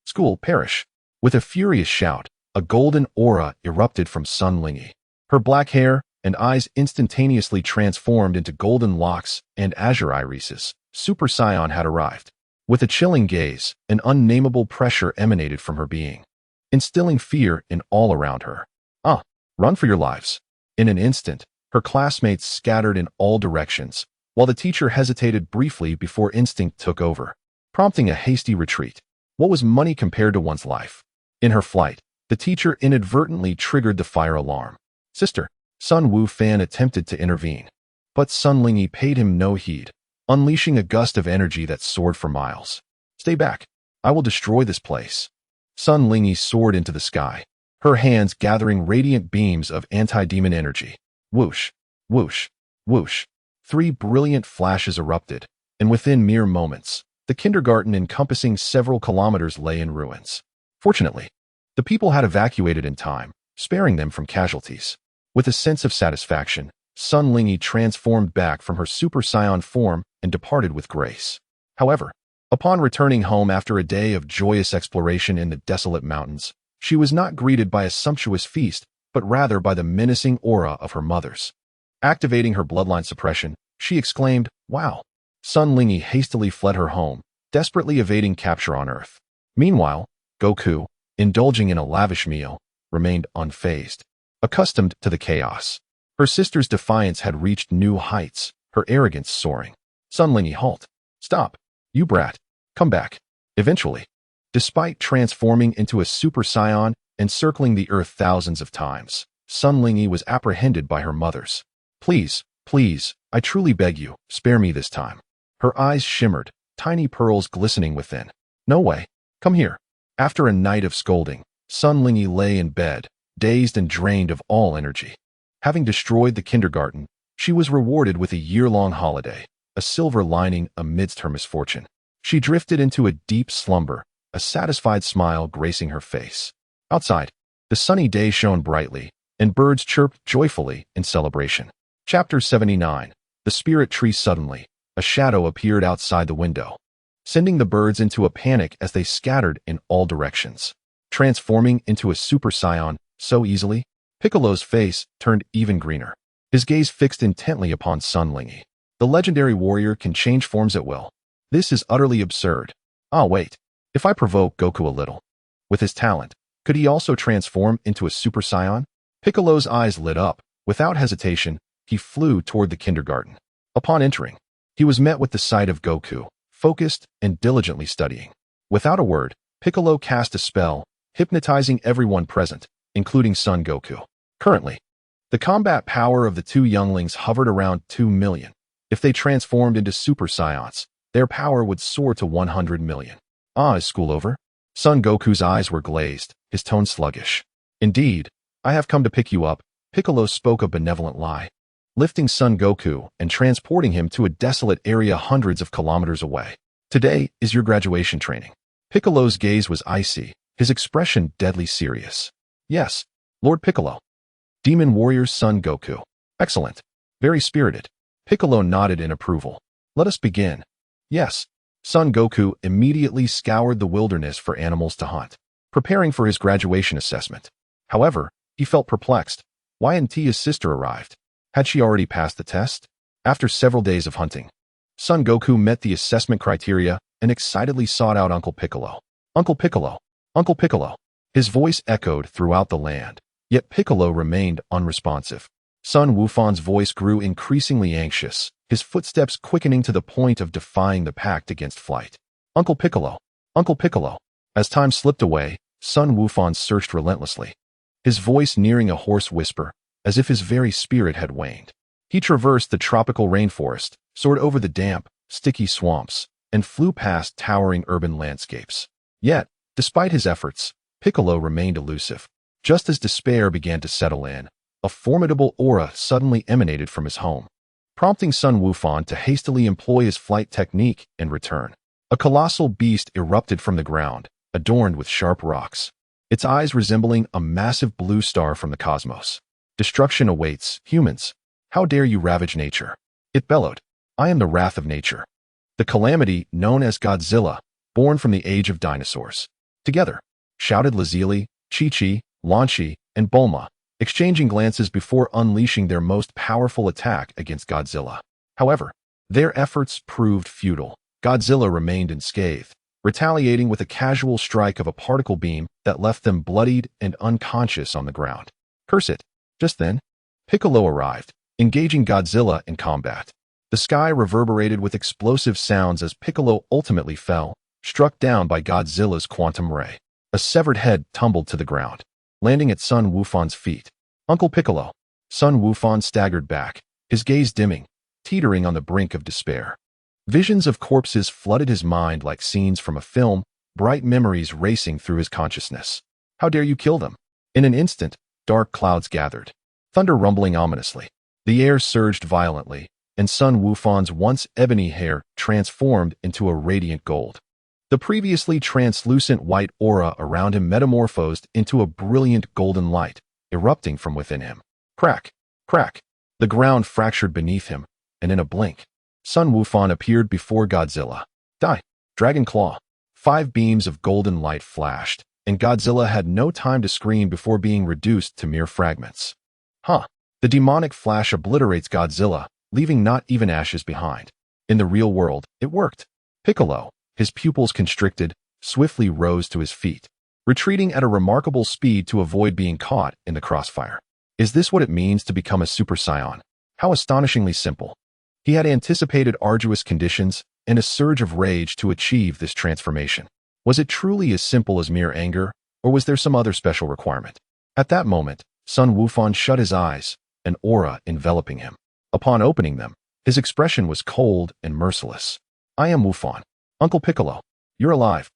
Speaker 1: School, perish. With a furious shout, a golden aura erupted from Sun Lingyi. Her black hair and eyes instantaneously transformed into golden locks and azure irises. Super Saiyan had arrived. With a chilling gaze, an unnameable pressure emanated from her being, instilling fear in all around her. Run for your lives. In an instant, her classmates scattered in all directions, while the teacher hesitated briefly before instinct took over, prompting a hasty retreat. What was money compared to one's life? In her flight, the teacher inadvertently triggered the fire alarm. Sister, Sun Wufan attempted to intervene, but Sun Lingyi paid him no heed, unleashing a gust of energy that soared for miles. Stay back. I will destroy this place. Sun Lingyi soared into the sky, her hands gathering radiant beams of anti-demon energy. Whoosh, whoosh, whoosh. 3 brilliant flashes erupted, and within mere moments, the kindergarten encompassing several kilometers lay in ruins. Fortunately, the people had evacuated in time, sparing them from casualties. With a sense of satisfaction, Sun Lingyi transformed back from her Super Saiyan form and departed with grace. However, upon returning home after a day of joyous exploration in the desolate mountains, she was not greeted by a sumptuous feast, but rather by the menacing aura of her mother's. Activating her bloodline suppression, she exclaimed, "Wow!" Sun Lingyi hastily fled her home, desperately evading capture on Earth. Meanwhile, Goku, indulging in a lavish meal, remained unfazed, accustomed to the chaos. Her sister's defiance had reached new heights, her arrogance soaring. Sun Lingyi, halt. Stop. You brat. Come back. Eventually, despite transforming into a Super Saiyan and circling the Earth thousands of times, Sun Lingyi was apprehended by her mothers. Please, please, I truly beg you, spare me this time. Her eyes shimmered, tiny pearls glistening within. No way. Come here. After a night of scolding, Sun Lingyi lay in bed, dazed and drained of all energy. Having destroyed the kindergarten, she was rewarded with a year-long holiday, a silver lining amidst her misfortune. She drifted into a deep slumber, a satisfied smile gracing her face. Outside, the sunny day shone brightly, and birds chirped joyfully in celebration. Chapter 79. The Spirit Tree. Suddenly, a shadow appeared outside the window, sending the birds into a panic as they scattered in all directions. Transforming into a Super Saiyan so easily, Piccolo's face turned even greener, his gaze fixed intently upon Sun Lingyi. The legendary warrior can change forms at will. This is utterly absurd. Wait. If I provoke Goku a little, with his talent, could he also transform into a Super Saiyan? Piccolo's eyes lit up. Without hesitation, he flew toward the kindergarten. Upon entering, he was met with the sight of Goku, focused and diligently studying. Without a word, Piccolo cast a spell, hypnotizing everyone present, including Son Goku. Currently, the combat power of the 2 younglings hovered around 2 million. If they transformed into Super Saiyans, their power would soar to 100 million. Is school over? Son Goku's eyes were glazed, his tone sluggish. Indeed, I have come to pick you up. Piccolo spoke a benevolent lie, lifting Son Goku and transporting him to a desolate area hundreds of kilometers away. Today is your graduation training. Piccolo's gaze was icy, his expression deadly serious. Yes, Lord Piccolo. Demon Warrior's son Goku. Excellent. Very spirited. Piccolo nodded in approval. Let us begin. Yes. Son Goku immediately scoured the wilderness for animals to hunt, preparing for his graduation assessment. However, he felt perplexed. Why hadn't his sister arrived? Had she already passed the test? After several days of hunting, Son Goku met the assessment criteria and excitedly sought out Uncle Piccolo. Uncle Piccolo! Uncle Piccolo! His voice echoed throughout the land, yet Piccolo remained unresponsive. Son Wufan's voice grew increasingly anxious, his footsteps quickening to the point of defying the pact against flight. Uncle Piccolo! Uncle Piccolo! As time slipped away, Son Wufan searched relentlessly, his voice nearing a hoarse whisper, as if his very spirit had waned. He traversed the tropical rainforest, soared over the damp, sticky swamps, and flew past towering urban landscapes. Yet, despite his efforts, Piccolo remained elusive. Just as despair began to settle in, a formidable aura suddenly emanated from his home, prompting Son Wufan to hastily employ his flight technique and return. A colossal beast erupted from the ground, adorned with sharp rocks, its eyes resembling a massive blue star from the cosmos. Destruction awaits, humans. How dare you ravage nature? It bellowed. I am the wrath of nature. The calamity known as Godzilla, born from the age of dinosaurs. Together, shouted Lazili, Chi-Chi, Lan-Chi, and Bulma, exchanging glances before unleashing their most powerful attack against Godzilla. However, their efforts proved futile. Godzilla remained unscathed, retaliating with a casual strike of a particle beam that left them bloodied and unconscious on the ground. Curse it! Just then, Piccolo arrived, engaging Godzilla in combat. The sky reverberated with explosive sounds as Piccolo ultimately fell, struck down by Godzilla's quantum ray. A severed head tumbled to the ground, landing at Son Wufan's feet. Uncle Piccolo! Son Wufan staggered back, his gaze dimming, teetering on the brink of despair. Visions of corpses flooded his mind like scenes from a film, bright memories racing through his consciousness. How dare you kill them? In an instant, dark clouds gathered, thunder rumbling ominously. The air surged violently, and Son Wufan's once ebony hair transformed into a radiant gold. The previously translucent white aura around him metamorphosed into a brilliant golden light, erupting from within him. Crack! Crack! The ground fractured beneath him, and in a blink, Son Wufan appeared before Godzilla. Die! Dragon Claw! 5 beams of golden light flashed, and Godzilla had no time to scream before being reduced to mere fragments. Huh! The demonic flash obliterates Godzilla, leaving not even ashes behind. In the real world, it worked. Piccolo, his pupils constricted, swiftly rose to his feet, retreating at a remarkable speed to avoid being caught in the crossfire. Is this what it means to become a Super Saiyan? How astonishingly simple. He had anticipated arduous conditions and a surge of rage to achieve this transformation. Was it truly as simple as mere anger, or was there some other special requirement? At that moment, Son Wufan shut his eyes, an aura enveloping him. Upon opening them, his expression was cold and merciless. I am Wufan. Uncle Piccolo, you're alive.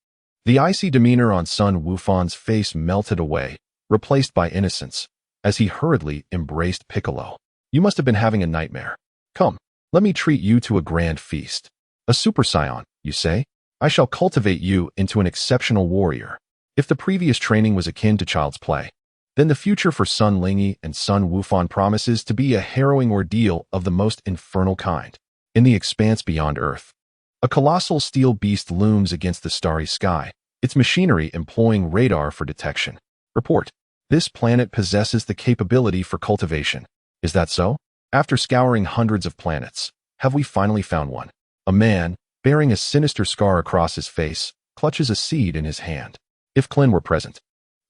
Speaker 1: The icy demeanor on Son Wufan's face melted away, replaced by innocence, as he hurriedly embraced Piccolo. You must have been having a nightmare. Come, let me treat you to a grand feast. A Super Saiyan, you say? I shall cultivate you into an exceptional warrior. If the previous training was akin to child's play, then the future for Son Lingyi and Son Wufan promises to be a harrowing ordeal of the most infernal kind. In the expanse beyond Earth, a colossal steel beast looms against the starry sky, its machinery employing radar for detection. Report. This planet possesses the capability for cultivation. Is that so? After scouring hundreds of planets, have we finally found one? A man, bearing a sinister scar across his face, clutches a seed in his hand. If Clillin were present,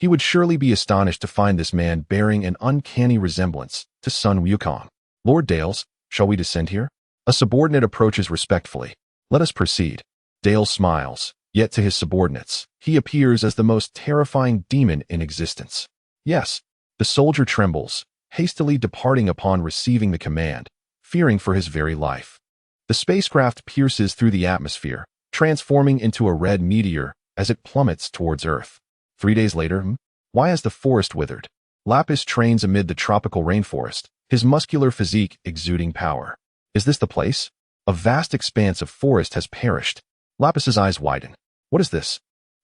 Speaker 1: he would surely be astonished to find this man bearing an uncanny resemblance to Son Wukong. Lord Dales, shall we descend here? A subordinate approaches respectfully. Let us proceed. Dale smiles, yet to his subordinates, he appears as the most terrifying demon in existence. Yes, the soldier trembles, hastily departing upon receiving the command, fearing for his very life. The spacecraft pierces through the atmosphere, transforming into a red meteor as it plummets towards Earth. 3 days later, why has the forest withered? Lapis trains amid the tropical rainforest, his muscular physique exuding power. Is this the place? A vast expanse of forest has perished. Lapis's eyes widen. What is this?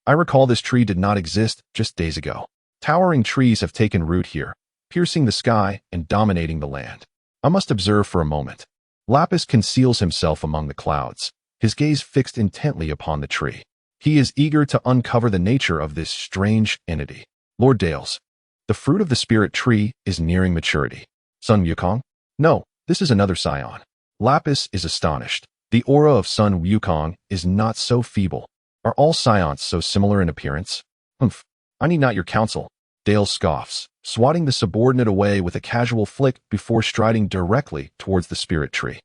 Speaker 1: I recall this tree did not exist just days ago. Towering trees have taken root here, piercing the sky and dominating the land. I must observe for a moment. Lapis conceals himself among the clouds, his gaze fixed intently upon the tree. He is eager to uncover the nature of this strange entity. Lord Dales, the fruit of the spirit tree is nearing maturity. Sun Wukong? No, this is another scion. Lapis is astonished. The aura of Sun Wukong is not so feeble. Are all scions so similar in appearance? Humph, I need not your counsel. Dale scoffs, swatting the subordinate away with a casual flick before striding directly towards the spirit tree.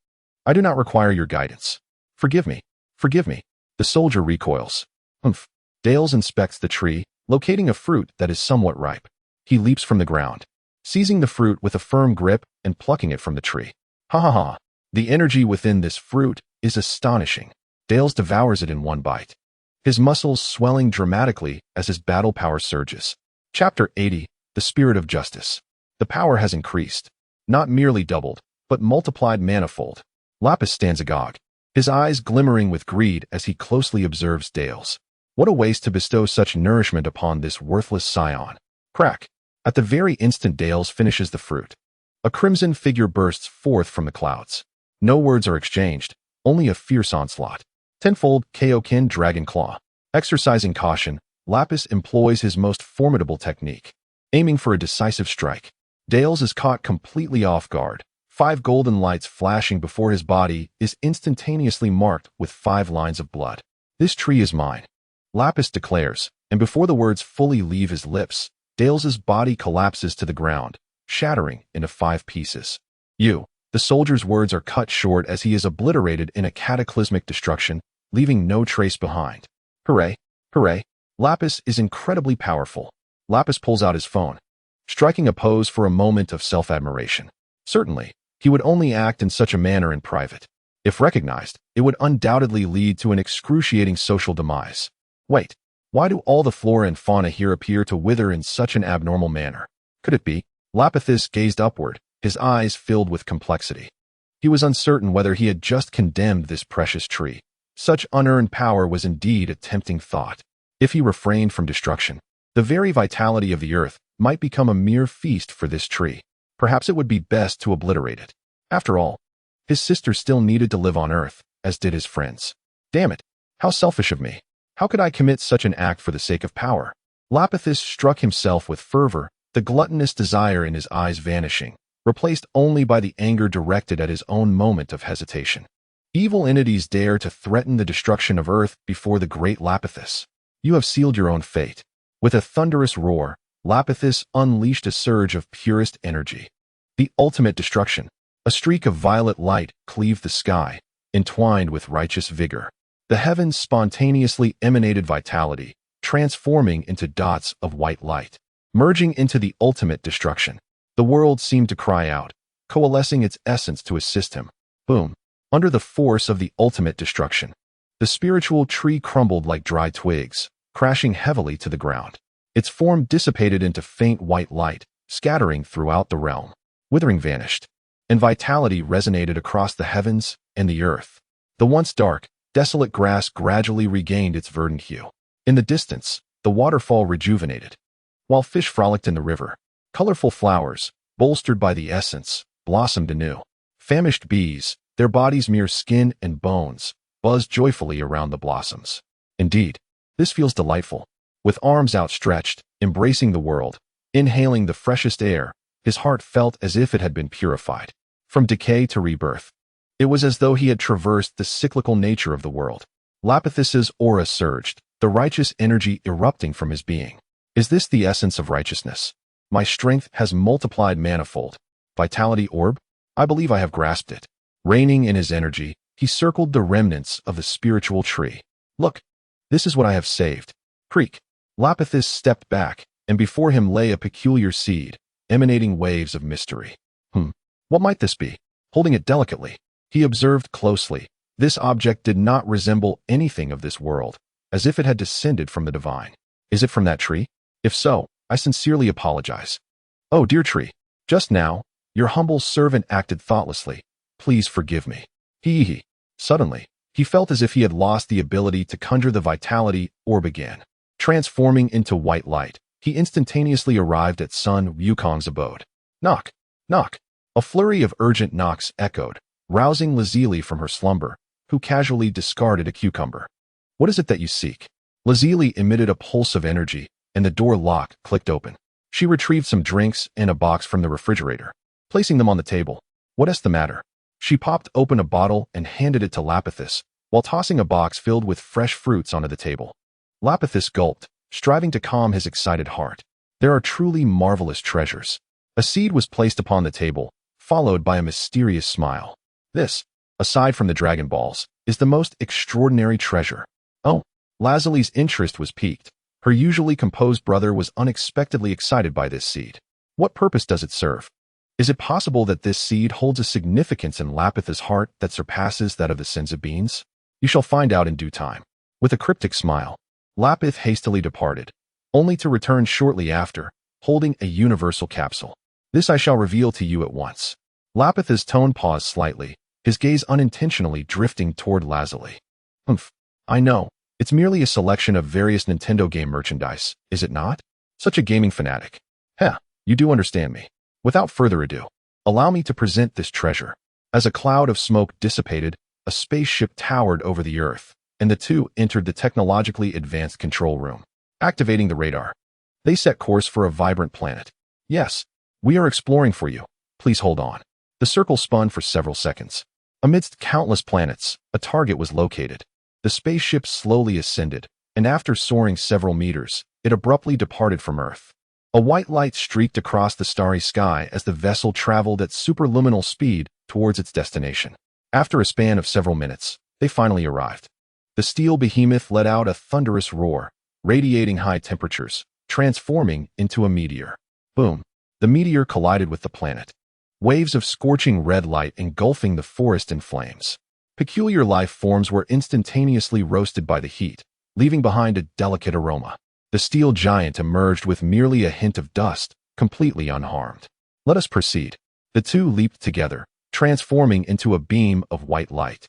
Speaker 1: I do not require your guidance. Forgive me. Forgive me. The soldier recoils. Humph. Dales inspects the tree, locating a fruit that is somewhat ripe. He leaps from the ground, seizing the fruit with a firm grip and plucking it from the tree. Ha ha ha. The energy within this fruit is astonishing. Dales devours it in one bite, his muscles swelling dramatically as his battle power surges. Chapter 80, The Spirit of Justice. The power has increased, not merely doubled, but multiplied manifold. Lapis stands agog, his eyes glimmering with greed as he closely observes Dales. What a waste to bestow such nourishment upon this worthless scion. Crack. At the very instant Dales finishes the fruit, a crimson figure bursts forth from the clouds. No words are exchanged, only a fierce onslaught. Tenfold Kaioken Dragon Claw. Exercising caution, Lapis employs his most formidable technique, aiming for a decisive strike. Dales is caught completely off guard. 5 golden lights flashing before his body is instantaneously marked with 5 lines of blood. This tree is mine, Lapis declares, and before the words fully leave his lips, Dales's body collapses to the ground, shattering into 5 pieces. The soldier's words are cut short as he is obliterated in a cataclysmic destruction, leaving no trace behind. Hooray! Hooray! Lapis is incredibly powerful. Lapis pulls out his phone, striking a pose for a moment of self-admiration. Certainly, he would only act in such a manner in private. If recognized, it would undoubtedly lead to an excruciating social demise. Wait, why do all the flora and fauna here appear to wither in such an abnormal manner? Could it be? Lapithis gazed upward, his eyes filled with complexity. He was uncertain whether he had just condemned this precious tree. Such unearned power was indeed a tempting thought. If he refrained from destruction, the very vitality of the earth might become a mere feast for this tree. Perhaps it would be best to obliterate it. After all, his sister still needed to live on earth, as did his friends. Damn it, how selfish of me. How could I commit such an act for the sake of power? Lapithis struck himself with fervor, the gluttonous desire in his eyes vanishing, replaced only by the anger directed at his own moment of hesitation. Evil entities dare to threaten the destruction of Earth before the great Lapithis. You have sealed your own fate. With a thunderous roar, Lapithis unleashed a surge of purest energy. The ultimate destruction. A streak of violet light cleaved the sky, entwined with righteous vigor. The heavens spontaneously emanated vitality, transforming into dots of white light, merging into the ultimate destruction. The world seemed to cry out, coalescing its essence to assist him. Boom. Under the force of the ultimate destruction, the spiritual tree crumbled like dry twigs, crashing heavily to the ground. Its form dissipated into faint white light, scattering throughout the realm. Withering vanished, and vitality resonated across the heavens and the earth. The once dark, desolate grass gradually regained its verdant hue. In the distance, the waterfall rejuvenated, while fish frolicked in the river. Colorful flowers, bolstered by the essence, blossomed anew. Famished bees, their bodies mere skin and bones, buzzed joyfully around the blossoms. Indeed, this feels delightful. With arms outstretched, embracing the world, inhaling the freshest air, his heart felt as if it had been purified. From decay to rebirth, it was as though he had traversed the cyclical nature of the world. Lapithis's aura surged, the righteous energy erupting from his being. Is this the essence of righteousness? My strength has multiplied manifold. Vitality orb? I believe I have grasped it. Reigning in his energy, he circled the remnants of the spiritual tree. Look, this is what I have saved. Creak. Lapithis stepped back, and before him lay a peculiar seed, emanating waves of mystery. What might this be? Holding it delicately, he observed closely. This object did not resemble anything of this world, as if it had descended from the divine. Is it from that tree? If so, I sincerely apologize. Oh, dear tree, just now, your humble servant acted thoughtlessly. Please forgive me. Suddenly, he felt as if he had lost the ability to conjure the vitality orb again. Transforming into white light, he instantaneously arrived at Sun Wukong's abode. Knock, knock. A flurry of urgent knocks echoed, rousing Lazuli from her slumber, who casually discarded a cucumber. What is it that you seek? Lazuli emitted a pulse of energy, and the door lock clicked open. She retrieved some drinks and a box from the refrigerator, placing them on the table. What is the matter? She popped open a bottle and handed it to Lapithis, while tossing a box filled with fresh fruits onto the table. Lapithis gulped, striving to calm his excited heart. There are truly marvelous treasures. A seed was placed upon the table, followed by a mysterious smile. This, aside from the Dragon Balls, is the most extraordinary treasure. Oh, Lazuli's interest was piqued. Her usually composed brother was unexpectedly excited by this seed. What purpose does it serve? Is it possible that this seed holds a significance in Lapith's heart that surpasses that of the Senzu beans? You shall find out in due time. With a cryptic smile, Lapith hastily departed, only to return shortly after, holding a universal capsule. This I shall reveal to you at once. Lapith's tone paused slightly, his gaze unintentionally drifting toward Lazuli. I know. It's merely a selection of various Nintendo game merchandise, is it not? Such a gaming fanatic. Heh, you do understand me. Without further ado, allow me to present this treasure. As a cloud of smoke dissipated, a spaceship towered over the Earth, and the two entered the technologically advanced control room. Activating the radar, they set course for a vibrant planet. Yes, we are exploring for you. Please hold on. The circle spun for several seconds. Amidst countless planets, a target was located. The spaceship slowly ascended, and after soaring several meters, it abruptly departed from Earth. A white light streaked across the starry sky as the vessel traveled at superluminal speed towards its destination. After a span of several minutes, they finally arrived. The steel behemoth let out a thunderous roar, radiating high temperatures, transforming into a meteor. Boom! The meteor collided with the planet. Waves of scorching red light engulfing the forest in flames. Peculiar life forms were instantaneously roasted by the heat, leaving behind a delicate aroma. The steel giant emerged with merely a hint of dust, completely unharmed. Let us proceed. The two leaped together, transforming into a beam of white light.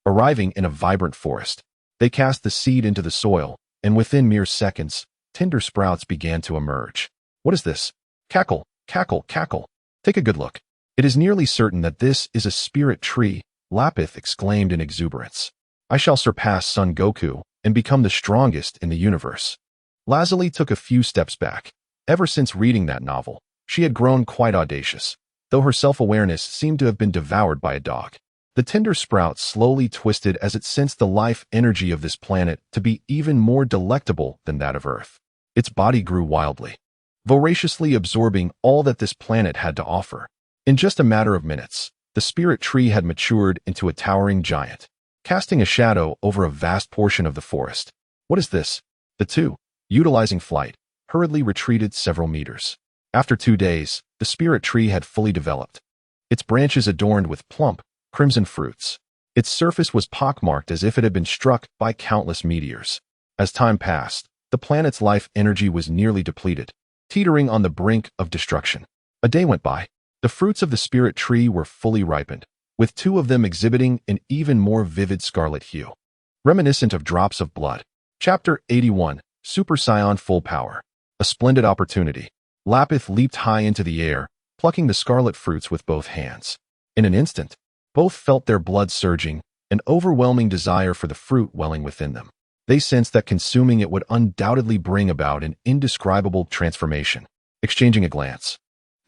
Speaker 1: Arriving in a vibrant forest, they cast the seed into the soil, and within mere seconds, tender sprouts began to emerge. What is this? Cackle, cackle, cackle. Take a good look. It is nearly certain that this is a spirit tree, Lapith exclaimed in exuberance. I shall surpass Son Goku and become the strongest in the universe. Lazuli took a few steps back. Ever since reading that novel, she had grown quite audacious, though her self-awareness seemed to have been devoured by a dog. The tender sprout slowly twisted as it sensed the life energy of this planet to be even more delectable than that of Earth. Its body grew wildly, voraciously absorbing all that this planet had to offer. In just a matter of minutes, the spirit tree had matured into a towering giant, casting a shadow over a vast portion of the forest. What is this? The two, utilizing flight, hurriedly retreated several meters. After 2 days, the spirit tree had fully developed, its branches adorned with plump, crimson fruits. Its surface was pockmarked as if it had been struck by countless meteors. As time passed, the planet's life energy was nearly depleted, teetering on the brink of destruction. A day went by. The fruits of the spirit tree were fully ripened, with 2 of them exhibiting an even more vivid scarlet hue, reminiscent of drops of blood. Chapter 81, Super Saiyan Full Power. A splendid opportunity. Lapith leaped high into the air, plucking the scarlet fruits with both hands. In an instant, both felt their blood surging, an overwhelming desire for the fruit welling within them. They sensed that consuming it would undoubtedly bring about an indescribable transformation. Exchanging a glance,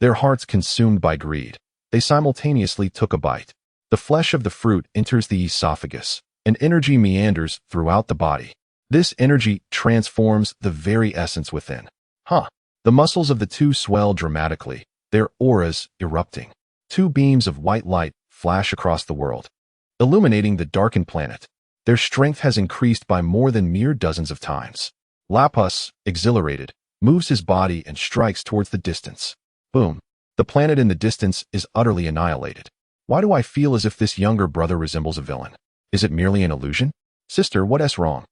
Speaker 1: their hearts consumed by greed, they simultaneously took a bite. The flesh of the fruit enters the esophagus, and energy meanders throughout the body. This energy transforms the very essence within. The muscles of the two swell dramatically, their auras erupting. 2 beams of white light flash across the world, illuminating the darkened planet. Their strength has increased by more than mere dozens of times. Lapus, exhilarated, moves his body and strikes towards the distance. Boom. The planet in the distance is utterly annihilated. Why do I feel as if this younger brother resembles a villain? Is it merely an illusion? Sister, what's wrong?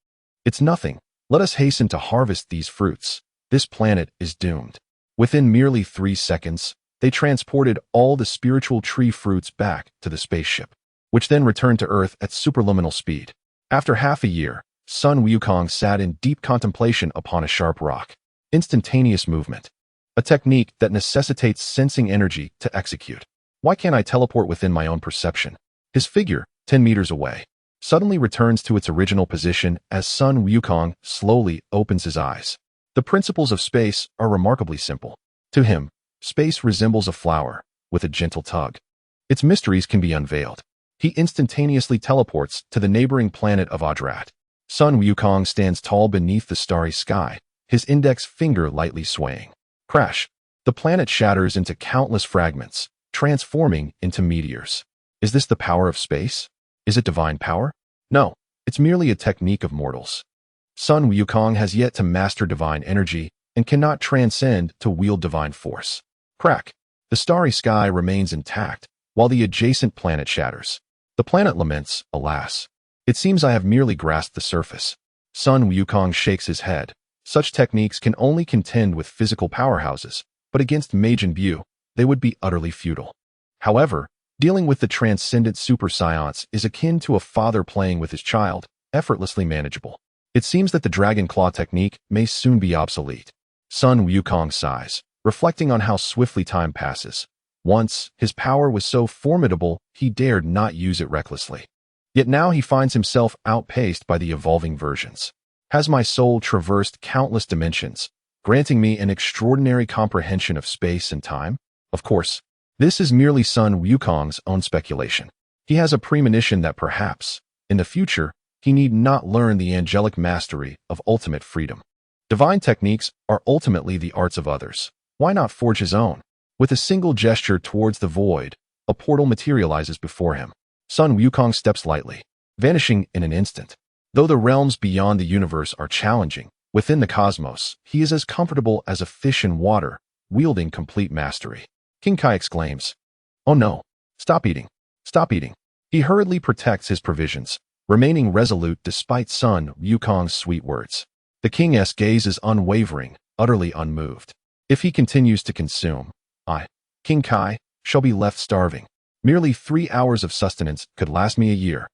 Speaker 1: It's nothing. Let us hasten to harvest these fruits. This planet is doomed. Within merely 3 seconds, they transported all the spiritual tree fruits back to the spaceship, which then returned to Earth at superluminal speed. After half a year, Sun Wukong sat in deep contemplation upon a sharp rock. Instantaneous movement. a technique that necessitates sensing energy to execute. Why can't I teleport within my own perception? His figure, 10 meters away, suddenly returns to its original position as Sun Wukong slowly opens his eyes. The principles of space are remarkably simple. To him, space resembles a flower with a gentle tug. Its mysteries can be unveiled. He instantaneously teleports to the neighboring planet of Adrat. Sun Wukong stands tall beneath the starry sky, his index finger lightly swaying. Crash! The planet shatters into countless fragments, transforming into meteors. Is this the power of space? Is it divine power? No, it's merely a technique of mortals. Sun Wukong has yet to master divine energy and cannot transcend to wield divine force. Crack! The starry sky remains intact, while the adjacent planet shatters. The planet laments, alas. It seems I have merely grasped the surface. Sun Wukong shakes his head. Such techniques can only contend with physical powerhouses, but against Majin Buu, they would be utterly futile. However, dealing with the transcendent super science is akin to a father playing with his child, effortlessly manageable. It seems that the Dragon Claw technique may soon be obsolete. Sun Wukong sighs, reflecting on how swiftly time passes. Once, his power was so formidable he dared not use it recklessly. Yet now he finds himself outpaced by the evolving versions. Has my soul traversed countless dimensions, granting me an extraordinary comprehension of space and time? Of course, this is merely Sun Wukong's own speculation. He has a premonition that perhaps, in the future, he need not learn the angelic mastery of ultimate freedom. Divine techniques are ultimately the arts of others. Why not forge his own? With a single gesture towards the void, a portal materializes before him. Sun Wukong steps lightly, vanishing in an instant. Though the realms beyond the universe are challenging, within the cosmos, he is as comfortable as a fish in water, wielding complete mastery. King Kai exclaims, "Oh no! Stop eating! Stop eating!" He hurriedly protects his provisions, remaining resolute despite Sun Wukong's sweet words. The king's gaze is unwavering, utterly unmoved. If he continues to consume, I, King Kai, shall be left starving. Merely 3 hours of sustenance could last me a year.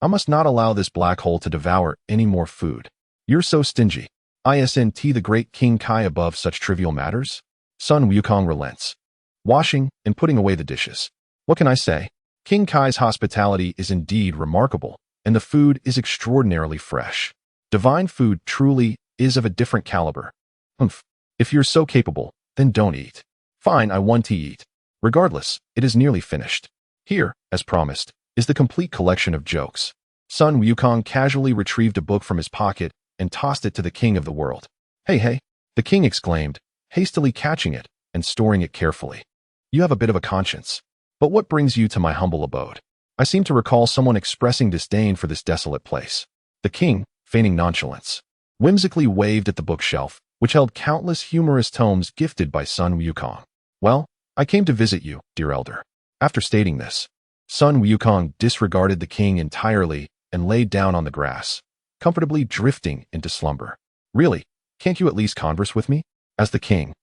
Speaker 1: I must not allow this black hole to devour any more food. You're so stingy. Isn't the great King Kai above such trivial matters? Sun Wukong relents, washing and putting away the dishes. What can I say? King Kai's hospitality is indeed remarkable, and the food is extraordinarily fresh. Divine food truly is of a different caliber. Humph. If you're so capable, then don't eat. Fine, I want to eat. Regardless, it is nearly finished. Here, as promised, is the complete collection of jokes. Sun Wukong casually retrieved a book from his pocket and tossed it to the king of the world. Hey, hey, the king exclaimed, hastily catching it and storing it carefully. You have a bit of a conscience. But what brings you to my humble abode? I seem to recall someone expressing disdain for this desolate place. The king, feigning nonchalance, whimsically waved at the bookshelf, which held countless humorous tomes gifted by Sun Wukong. Well, I came to visit you, dear elder. After stating this, Sun Wukong disregarded the king entirely and laid down on the grass, comfortably drifting into slumber. Really, can't you at least converse with me? As the king,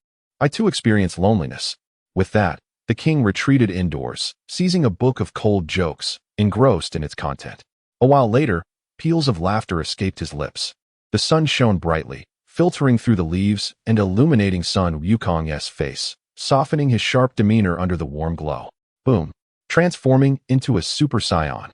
Speaker 1: I too experience loneliness. With that, the king retreated indoors, seizing a book of cold jokes, engrossed in its content. A while later, peals of laughter escaped his lips. The sun shone brightly, filtering through the leaves and illuminating Sun Wukong's face, softening his sharp demeanor under the warm glow. Boom! Transforming into a super scion.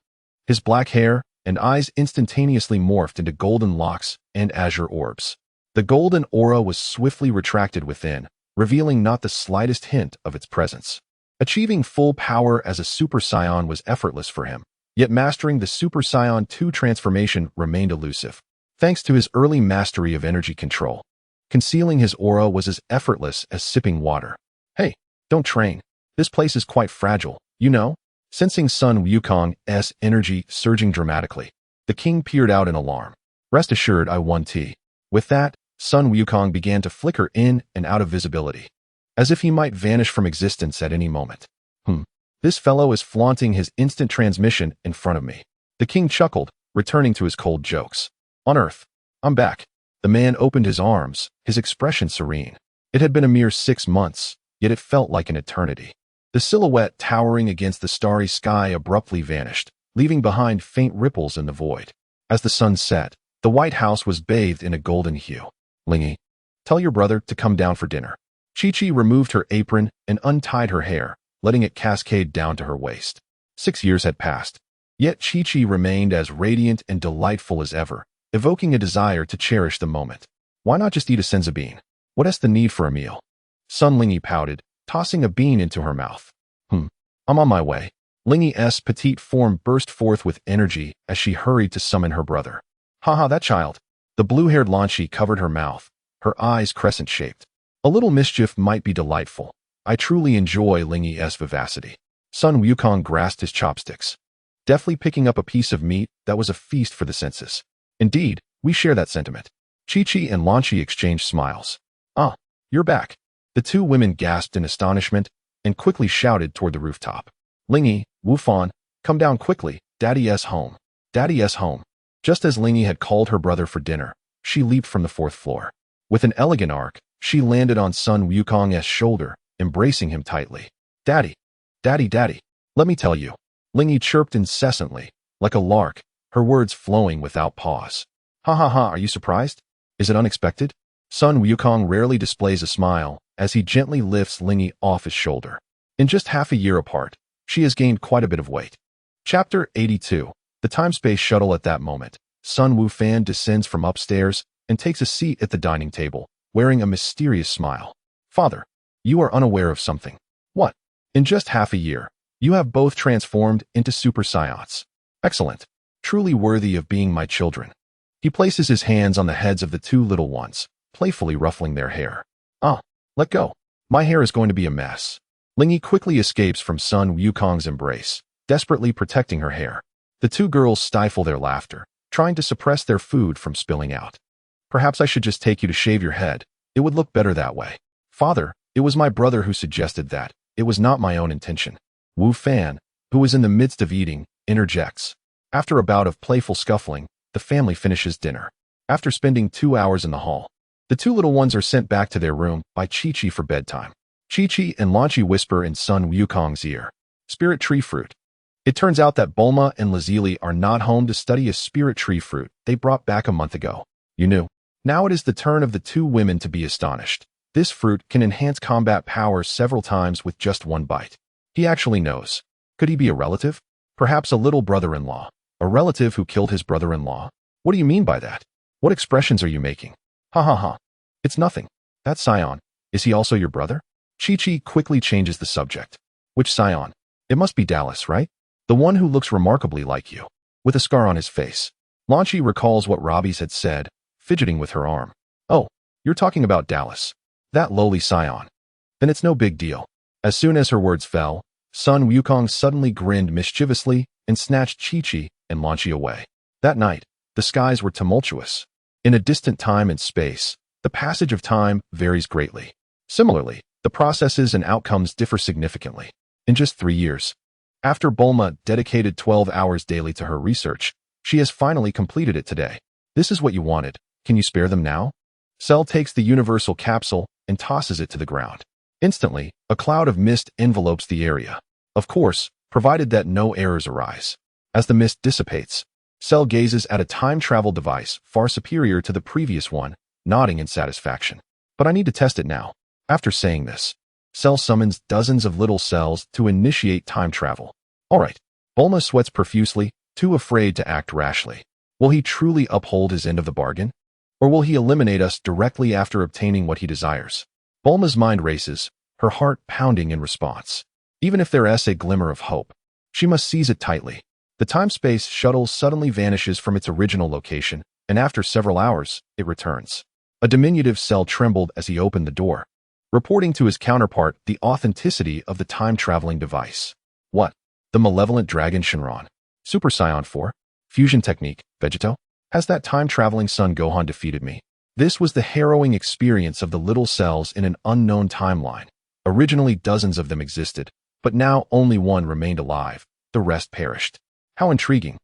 Speaker 1: His black hair and eyes instantaneously morphed into golden locks and azure orbs. The golden aura was swiftly retracted within, revealing not the slightest hint of its presence. Achieving full power as a Super Saiyan was effortless for him, yet mastering the Super Saiyan 2 transformation remained elusive. Thanks to his early mastery of energy control, concealing his aura was as effortless as sipping water. Hey, don't train. This place is quite fragile, you know? Sensing Sun Wukong's energy surging dramatically, the king peered out in alarm. Rest assured, I won tea. With that, Sun Wukong began to flicker in and out of visibility, as if he might vanish from existence at any moment. This fellow is flaunting his instant transmission in front of me. The king chuckled, returning to his cold jokes. On Earth, I'm back. The man opened his arms, his expression serene. It had been a mere 6 months, yet it felt like an eternity. The silhouette towering against the starry sky abruptly vanished, leaving behind faint ripples in the void. As the sun set, the White House was bathed in a golden hue. Lingy, tell your brother to come down for dinner. Chi-Chi removed her apron and untied her hair, letting it cascade down to her waist. 6 years had passed, yet Chi-Chi remained as radiant and delightful as ever, evoking a desire to cherish the moment. Why not just eat a senza bean? What is the need for a meal? Sun Lingy pouted, tossing a bean into her mouth. I'm on my way. Lingy's petite form burst forth with energy as she hurried to summon her brother. Haha, that child. The blue-haired Lanchi covered her mouth, her eyes crescent-shaped. A little mischief might be delightful. I truly enjoy Lingy's vivacity. Sun Wukong grasped his chopsticks, deftly picking up a piece of meat that was a feast for the senses. Indeed, we share that sentiment. Chi-Chi and Lanchi exchanged smiles. Ah, you're back. The two women gasped in astonishment and quickly shouted toward the rooftop. Lingy, Wufan, come down quickly, Daddy's home. Daddy's home. Just as Lingy had called her brother for dinner, she leaped from the 4th floor. With an elegant arc, she landed on Sun Wukong's shoulder, embracing him tightly. Daddy, Daddy, Daddy, let me tell you. Lingy chirped incessantly, like a lark, her words flowing without pause. Ha ha ha, are you surprised? Is it unexpected? Sun Wukong rarely displays a smile as he gently lifts Lingy off his shoulder. In just half a year apart, she has gained quite a bit of weight. Chapter 82. The time-space shuttle. At that moment, Sun Wufan descends from upstairs and takes a seat at the dining table, wearing a mysterious smile. Father, you are unaware of something. What? In just half a year, you have both transformed into Super Saiyans. Excellent. Truly worthy of being my children. He places his hands on the heads of the two little ones, playfully ruffling their hair. Ah, let go. My hair is going to be a mess. Lingy quickly escapes from Sun Wukong's embrace, desperately protecting her hair. The two girls stifle their laughter, trying to suppress their food from spilling out. Perhaps I should just take you to shave your head. It would look better that way. Father, it was my brother who suggested that. It was not my own intention. Wu Fan, who is in the midst of eating, interjects. After a bout of playful scuffling, the family finishes dinner. After spending 2 hours in the hall, the two little ones are sent back to their room by Chi-Chi for bedtime. Chi-Chi and Lanchi whisper in Sun Wukong's ear. Spirit tree fruit. It turns out that Bulma and Lazili are not home to study a spirit tree fruit they brought back a month ago. You knew. Now it is the turn of the two women to be astonished. This fruit can enhance combat power several times with just one bite. He actually knows. Could he be a relative? Perhaps a little brother-in-law. A relative who killed his brother-in-law? What do you mean by that? What expressions are you making? Ha ha ha. It's nothing. That Scion. Is he also your brother? Chi-Chi quickly changes the subject. Which Scion? It must be Dallas, right? The one who looks remarkably like you, with a scar on his face. Lanchi recalls what Robbie's had said, fidgeting with her arm. Oh, you're talking about Dallas. That lowly Scion. Then it's no big deal. As soon as her words fell, Sun Wukong suddenly grinned mischievously and snatched Chi-Chi and Lanchi away. That night, the skies were tumultuous. In a distant time and space, the passage of time varies greatly. Similarly, the processes and outcomes differ significantly. In just 3 years, after Bulma dedicated 12 hours daily to her research, she has finally completed it today. This is what you wanted. Can you spare them now? Cell takes the universal capsule and tosses it to the ground. Instantly, a cloud of mist envelopes the area. Of course, provided that no errors arise. As the mist dissipates, Cell gazes at a time-travel device far superior to the previous one, nodding in satisfaction. But I need to test it now. After saying this, Cell summons dozens of little cells to initiate time travel. Alright, Bulma sweats profusely, too afraid to act rashly. Will he truly uphold his end of the bargain? Or will he eliminate us directly after obtaining what he desires? Bulma's mind races, her heart pounding in response. Even if there is a glimmer of hope, she must seize it tightly. The time-space shuttle suddenly vanishes from its original location, and after several hours, it returns. A diminutive Cell trembled as he opened the door, reporting to his counterpart the authenticity of the time-traveling device. What? The malevolent dragon Shinron. Super Saiyan 4? Fusion technique, Vegeta? Has that time-traveling son Gohan defeated me? This was the harrowing experience of the little cells in an unknown timeline. Originally dozens of them existed, but now only one remained alive. The rest perished. How intriguing.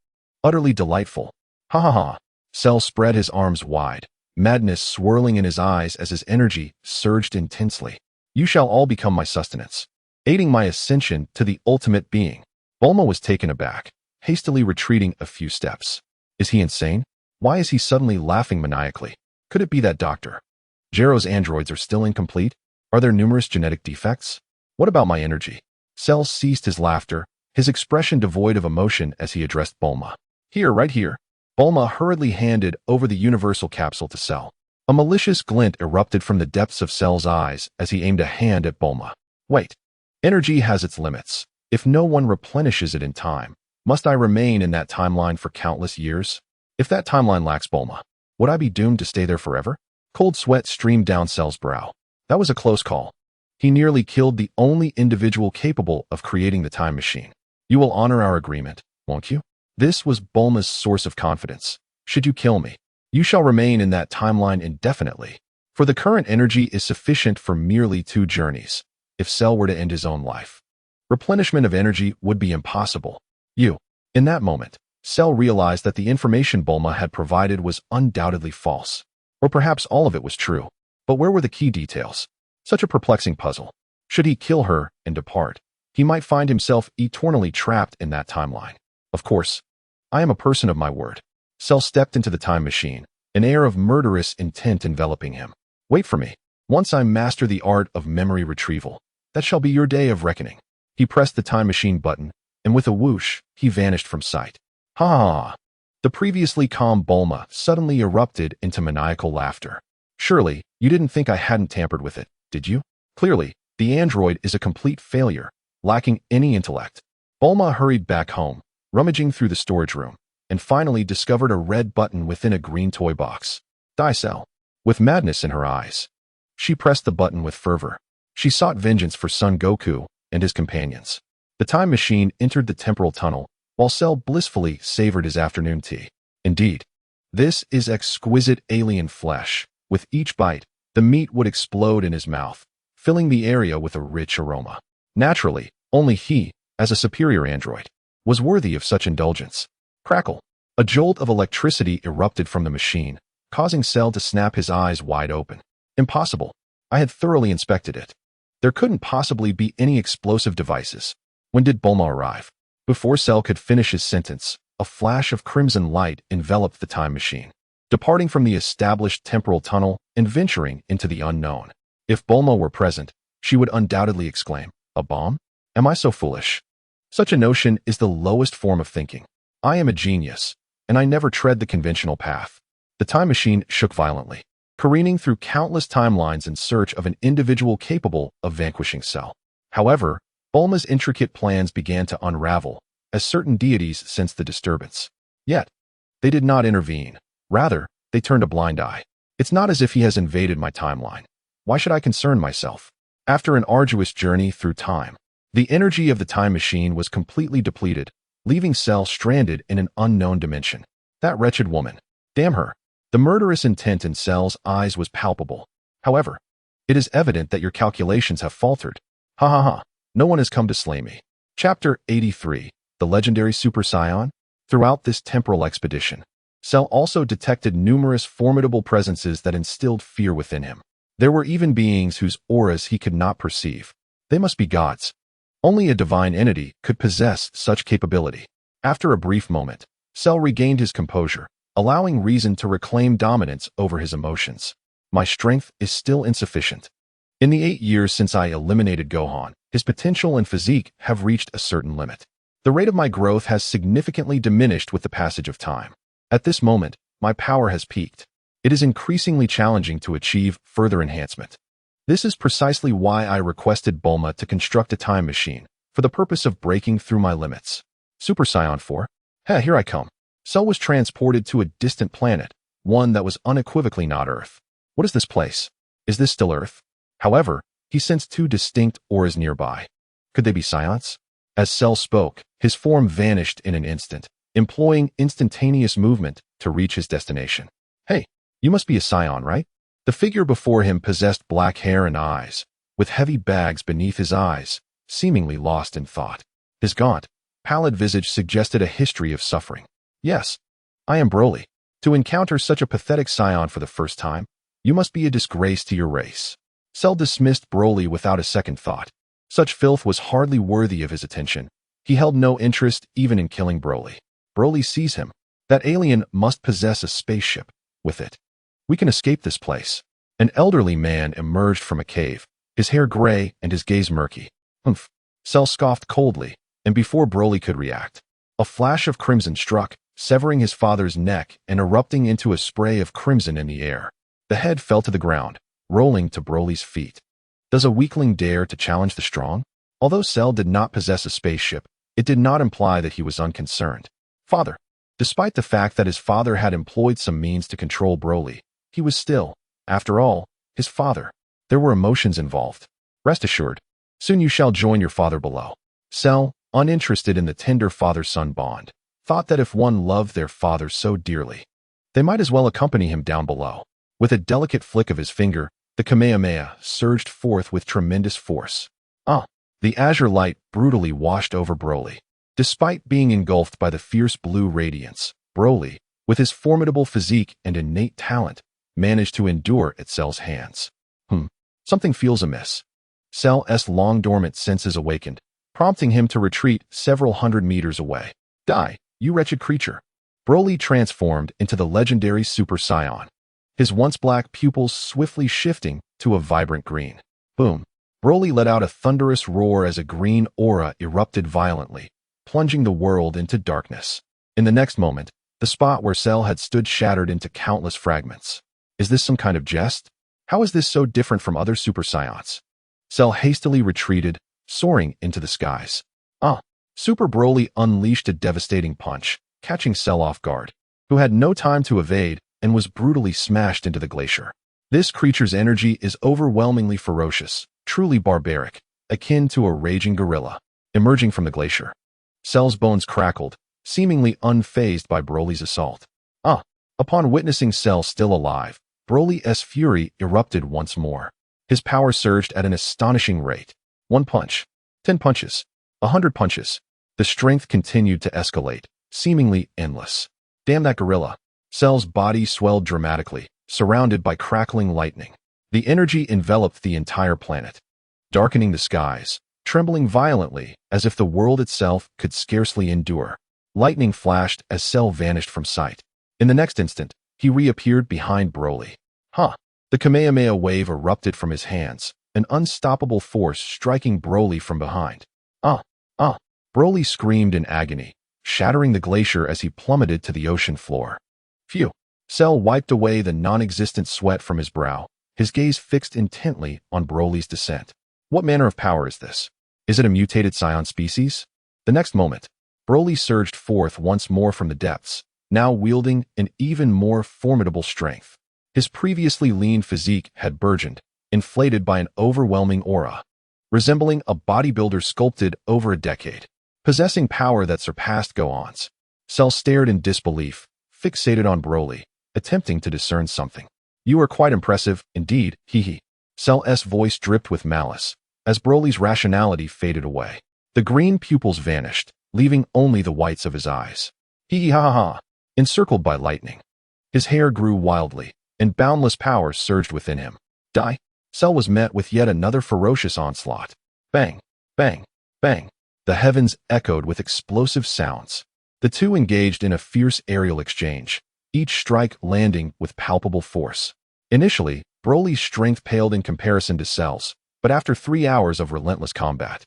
Speaker 1: Utterly delightful. Ha ha ha. Cell spread his arms wide, madness swirling in his eyes as his energy surged intensely. You shall all become my sustenance, aiding my ascension to the ultimate being. Bulma was taken aback, hastily retreating a few steps. Is he insane? Why is he suddenly laughing maniacally? Could it be that Dr. Gero's androids are still incomplete? Are there numerous genetic defects? What about my energy? Cell ceased his laughter, his expression devoid of emotion as he addressed Bulma. Here, right here. Bulma hurriedly handed over the universal capsule to Cell. A malicious glint erupted from the depths of Cell's eyes as he aimed a hand at Bulma. Wait. Energy has its limits. If no one replenishes it in time, must I remain in that timeline for countless years? If that timeline lacks Bulma, would I be doomed to stay there forever? Cold sweat streamed down Cell's brow. That was a close call. He nearly killed the only individual capable of creating the time machine. You will honor our agreement, won't you? This was Bulma's source of confidence. Should you kill me, you shall remain in that timeline indefinitely, for the current energy is sufficient for merely 2 journeys. If Cell were to end his own life, replenishment of energy would be impossible. In that moment, Cell realized that the information Bulma had provided was undoubtedly false. Or perhaps all of it was true. But where were the key details? Such a perplexing puzzle. Should he kill her and depart, he might find himself eternally trapped in that timeline. Of course, I am a person of my word. Cell stepped into the time machine, an air of murderous intent enveloping him. Wait for me. Once I master the art of memory retrieval, that shall be your day of reckoning. He pressed the time machine button, and with a whoosh, he vanished from sight. Ha ha ha. The previously calm Bulma suddenly erupted into maniacal laughter. Surely, you didn't think I hadn't tampered with it, did you? Clearly, the android is a complete failure, lacking any intellect. Bulma hurried back home, rummaging through the storage room, and finally discovered a red button within a green toy box. Die Cell. With madness in her eyes, she pressed the button with fervor. She sought vengeance for son Goku and his companions. The time machine entered the temporal tunnel, while Cell blissfully savored his afternoon tea. Indeed, this is exquisite alien flesh. With each bite, the meat would explode in his mouth, filling the area with a rich aroma. Naturally, only he, as a superior android, was worthy of such indulgence. Crackle. A jolt of electricity erupted from the machine, causing Cell to snap his eyes wide open. Impossible. I had thoroughly inspected it. There couldn't possibly be any explosive devices. When did Bulma arrive? Before Cell could finish his sentence, a flash of crimson light enveloped the time machine, departing from the established temporal tunnel and venturing into the unknown. If Bulma were present, she would undoubtedly exclaim, "A bomb? Am I so foolish?" Such a notion is the lowest form of thinking. I am a genius, and I never tread the conventional path. The time machine shook violently, careening through countless timelines in search of an individual capable of vanquishing Cell. However, Bulma's intricate plans began to unravel as certain deities sensed the disturbance. Yet, they did not intervene. Rather, they turned a blind eye. It's not as if he has invaded my timeline. Why should I concern myself? After an arduous journey through time, the energy of the time machine was completely depleted, leaving Cell stranded in an unknown dimension. That wretched woman. Damn her. The murderous intent in Cell's eyes was palpable. However, it is evident that your calculations have faltered. Ha ha ha. No one has come to slay me. Chapter 83. The Legendary Super Saiyan. Throughout this temporal expedition, Cell also detected numerous formidable presences that instilled fear within him. There were even beings whose auras he could not perceive. They must be gods. Only a divine entity could possess such capability. After a brief moment, Cell regained his composure, allowing reason to reclaim dominance over his emotions. My strength is still insufficient. In the 8 years since I eliminated Gohan, his potential and physique have reached a certain limit. The rate of my growth has significantly diminished with the passage of time. At this moment, my power has peaked. It is increasingly challenging to achieve further enhancement. This is precisely why I requested Bulma to construct a time machine, for the purpose of breaking through my limits. Super Saiyan 4. Here I come. Cell was transported to a distant planet, one that was unequivocally not Earth. What is this place? Is this still Earth? However, he sensed 2 distinct auras nearby. Could they be Saions? As Cell spoke, his form vanished in an instant, employing instantaneous movement to reach his destination. Hey, you must be a Saiyan, right? The figure before him possessed black hair and eyes, with heavy bags beneath his eyes, seemingly lost in thought. His gaunt, pallid visage suggested a history of suffering. Yes, I am Broly. To encounter such a pathetic Saiyan for the first time, you must be a disgrace to your race. Cell dismissed Broly without a second thought. Such filth was hardly worthy of his attention. He held no interest even in killing Broly. Broly sees him. That alien must possess a spaceship. With it, we can escape this place. An elderly man emerged from a cave, his hair gray and his gaze murky. Humph. Cell scoffed coldly, and before Broly could react, a flash of crimson struck, severing his father's neck and erupting into a spray of crimson in the air. The head fell to the ground, rolling to Broly's feet. Does a weakling dare to challenge the strong? Although Cell did not possess a spaceship, it did not imply that he was unconcerned. Father. Despite the fact that his father had employed some means to control Broly, he was still, after all, his father. There were emotions involved. Rest assured, soon you shall join your father below. Cell, uninterested in the tender father-son bond, thought that if one loved their father so dearly, they might as well accompany him down below. With a delicate flick of his finger, the Kamehameha surged forth with tremendous force. The azure light brutally washed over Broly. Despite being engulfed by the fierce blue radiance, Broly, with his formidable physique and innate talent, managed to endure at Cell's hands. Something feels amiss. Cell's long dormant senses awakened, prompting him to retreat several hundred meters away. Die, you wretched creature. Broly transformed into the legendary Super Saiyan, his once black pupils swiftly shifting to a vibrant green. Boom. Broly let out a thunderous roar as a green aura erupted violently, plunging the world into darkness. In the next moment, the spot where Cell had stood shattered into countless fragments. Is this some kind of jest? How is this so different from other Super Saiyans? Cell hastily retreated, soaring into the skies. Super Broly unleashed a devastating punch, catching Cell off guard, who had no time to evade and was brutally smashed into the glacier. This creature's energy is overwhelmingly ferocious, truly barbaric, akin to a raging gorilla, emerging from the glacier. Cell's bones crackled, seemingly unfazed by Broly's assault. Upon witnessing Cell still alive, Broly's fury erupted once more. His power surged at an astonishing rate. 1 punch, 10 punches, 100 punches. The strength continued to escalate, seemingly endless. Damn that gorilla. Cell's body swelled dramatically, surrounded by crackling lightning. The energy enveloped the entire planet, darkening the skies, trembling violently as if the world itself could scarcely endure. Lightning flashed as Cell vanished from sight. In the next instant, he reappeared behind Broly. The Kamehameha wave erupted from his hands, an unstoppable force striking Broly from behind. Broly screamed in agony, shattering the glacier as he plummeted to the ocean floor. Phew. Cell wiped away the non-existent sweat from his brow, his gaze fixed intently on Broly's descent. What manner of power is this? Is it a mutated Saiyan species? The next moment, Broly surged forth once more from the depths, now wielding an even more formidable strength. His previously lean physique had burgeoned, inflated by an overwhelming aura, resembling a bodybuilder sculpted over a decade, possessing power that surpassed Gohan's. Cell stared in disbelief, fixated on Broly, attempting to discern something. You are quite impressive, indeed, hee. Cell's voice dripped with malice, as Broly's rationality faded away. The green pupils vanished, leaving only the whites of his eyes. Hee ha ha ha. Encircled by lightning, his hair grew wildly, and boundless power surged within him. Die. Cell was met with yet another ferocious onslaught. Bang, bang, bang. The heavens echoed with explosive sounds. The two engaged in a fierce aerial exchange, each strike landing with palpable force. Initially, Broly's strength paled in comparison to Cell's, but after 3 hours of relentless combat,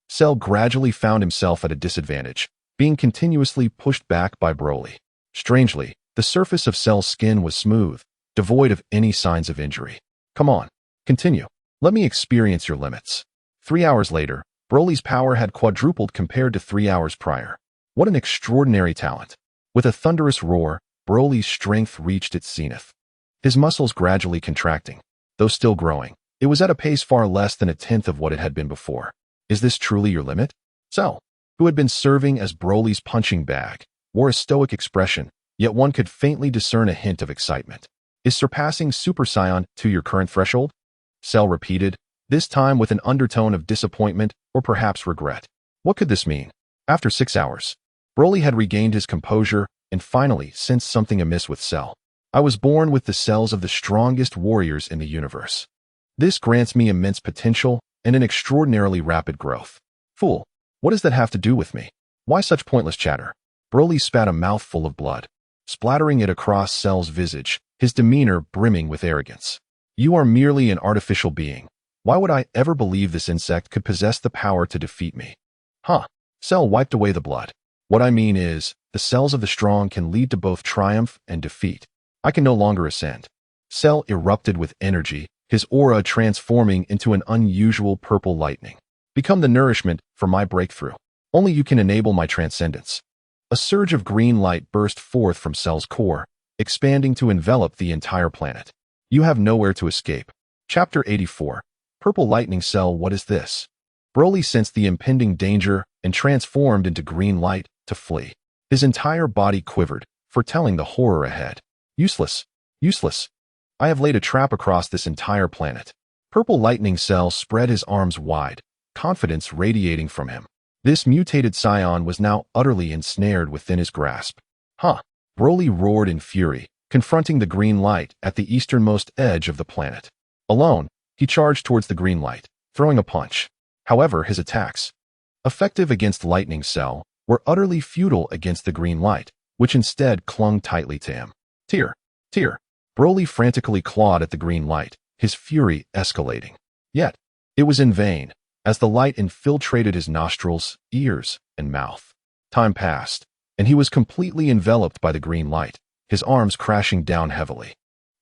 Speaker 1: Cell gradually found himself at a disadvantage, being continuously pushed back by Broly. Strangely, the surface of Cell's skin was smooth, devoid of any signs of injury. Come on, continue. Let me experience your limits. 3 hours later, Broly's power had quadrupled compared to 3 hours prior. What an extraordinary talent. With a thunderous roar, Broly's strength reached its zenith. His muscles gradually contracting, though still growing. It was at a pace far less than a tenth of what it had been before. Is this truly your limit? Cell, who had been serving as Broly's punching bag, wore a stoic expression, yet one could faintly discern a hint of excitement. Is surpassing Super Saiyan to your current threshold? Cell repeated, this time with an undertone of disappointment or perhaps regret. What could this mean? After 6 hours, Broly had regained his composure and finally sensed something amiss with Cell. I was born with the cells of the strongest warriors in the universe. This grants me immense potential and an extraordinarily rapid growth. Fool, what does that have to do with me? Why such pointless chatter? Broly spat a mouthful of blood, splattering it across Cell's visage, his demeanor brimming with arrogance. You are merely an artificial being, Why would I ever believe this insect could possess the power to defeat me? Huh. Cell wiped away the blood. What I mean is, the cells of the strong can lead to both triumph and defeat. I can no longer ascend. Cell erupted with energy, his aura transforming into an unusual purple lightning. Become the nourishment for my breakthrough. Only you can enable my transcendence. A surge of green light burst forth from Cell's core, expanding to envelop the entire planet. You have nowhere to escape. Chapter 84. Purple Lightning Cell, what is this? Broly sensed the impending danger and transformed into green light to flee. His entire body quivered, foretelling the horror ahead. Useless. Useless. I have laid a trap across this entire planet. Purple Lightning Cell spread his arms wide, confidence radiating from him. This mutated scion was now utterly ensnared within his grasp. Huh. Broly roared in fury, confronting the green light at the easternmost edge of the planet. Alone, he charged towards the green light, throwing a punch. However, his attacks, effective against Lightning Cell, were utterly futile against the green light, which instead clung tightly to him. Tear. Tear. Broly frantically clawed at the green light, his fury escalating. Yet, it was in vain, as the light infiltrated his nostrils, ears, and mouth. Time passed, and he was completely enveloped by the green light, his arms crashing down heavily.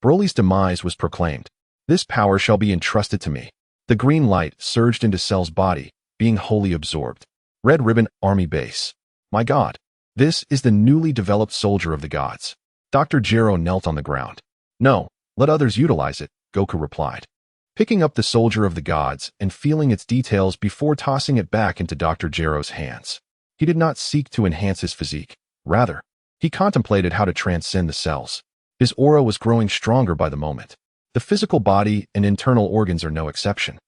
Speaker 1: Broly's demise was proclaimed. This power shall be entrusted to me. The green light surged into Cell's body, being wholly absorbed. Red Ribbon Army Base. My God, this is the newly developed soldier of the gods. Dr. Gero knelt on the ground. No, let others utilize it, Goku replied. Picking up the soldier of the gods and feeling its details before tossing it back into Dr. Gero's hands. He did not seek to enhance his physique. Rather, he contemplated how to transcend the cells. His aura was growing stronger by the moment. The physical body and internal organs are no exception.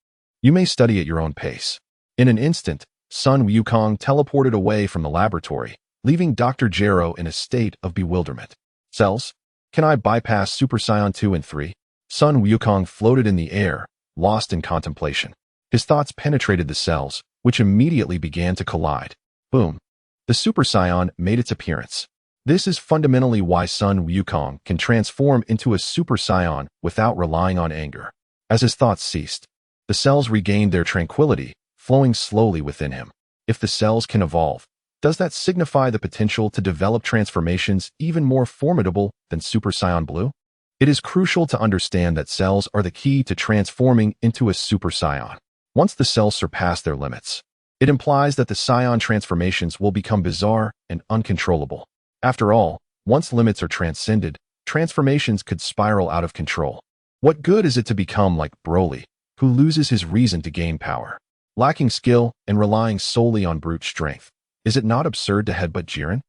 Speaker 1: You may study at your own pace. In an instant, Sun Wukong teleported away from the laboratory, leaving Dr. Gero in a state of bewilderment. Cells? Can I bypass Super Saiyan 2 and 3? Sun Wukong floated in the air, lost in contemplation. His thoughts penetrated the cells, which immediately began to collide. Boom. The Super Saiyan made its appearance. This is fundamentally why Sun Wukong can transform into a Super Saiyan without relying on anger. As his thoughts ceased, the cells regained their tranquility, flowing slowly within him. If the cells can evolve, does that signify the potential to develop transformations even more formidable than Super Saiyan Blue? It is crucial to understand that cells are the key to transforming into a Super Saiyan. Once the cells surpass their limits, it implies that the Saiyan transformations will become bizarre and uncontrollable. After all, once limits are transcended, transformations could spiral out of control. What good is it to become like Broly, who loses his reason to gain power? Lacking skill and relying solely on brute strength, is it not absurd to headbutt Jiren?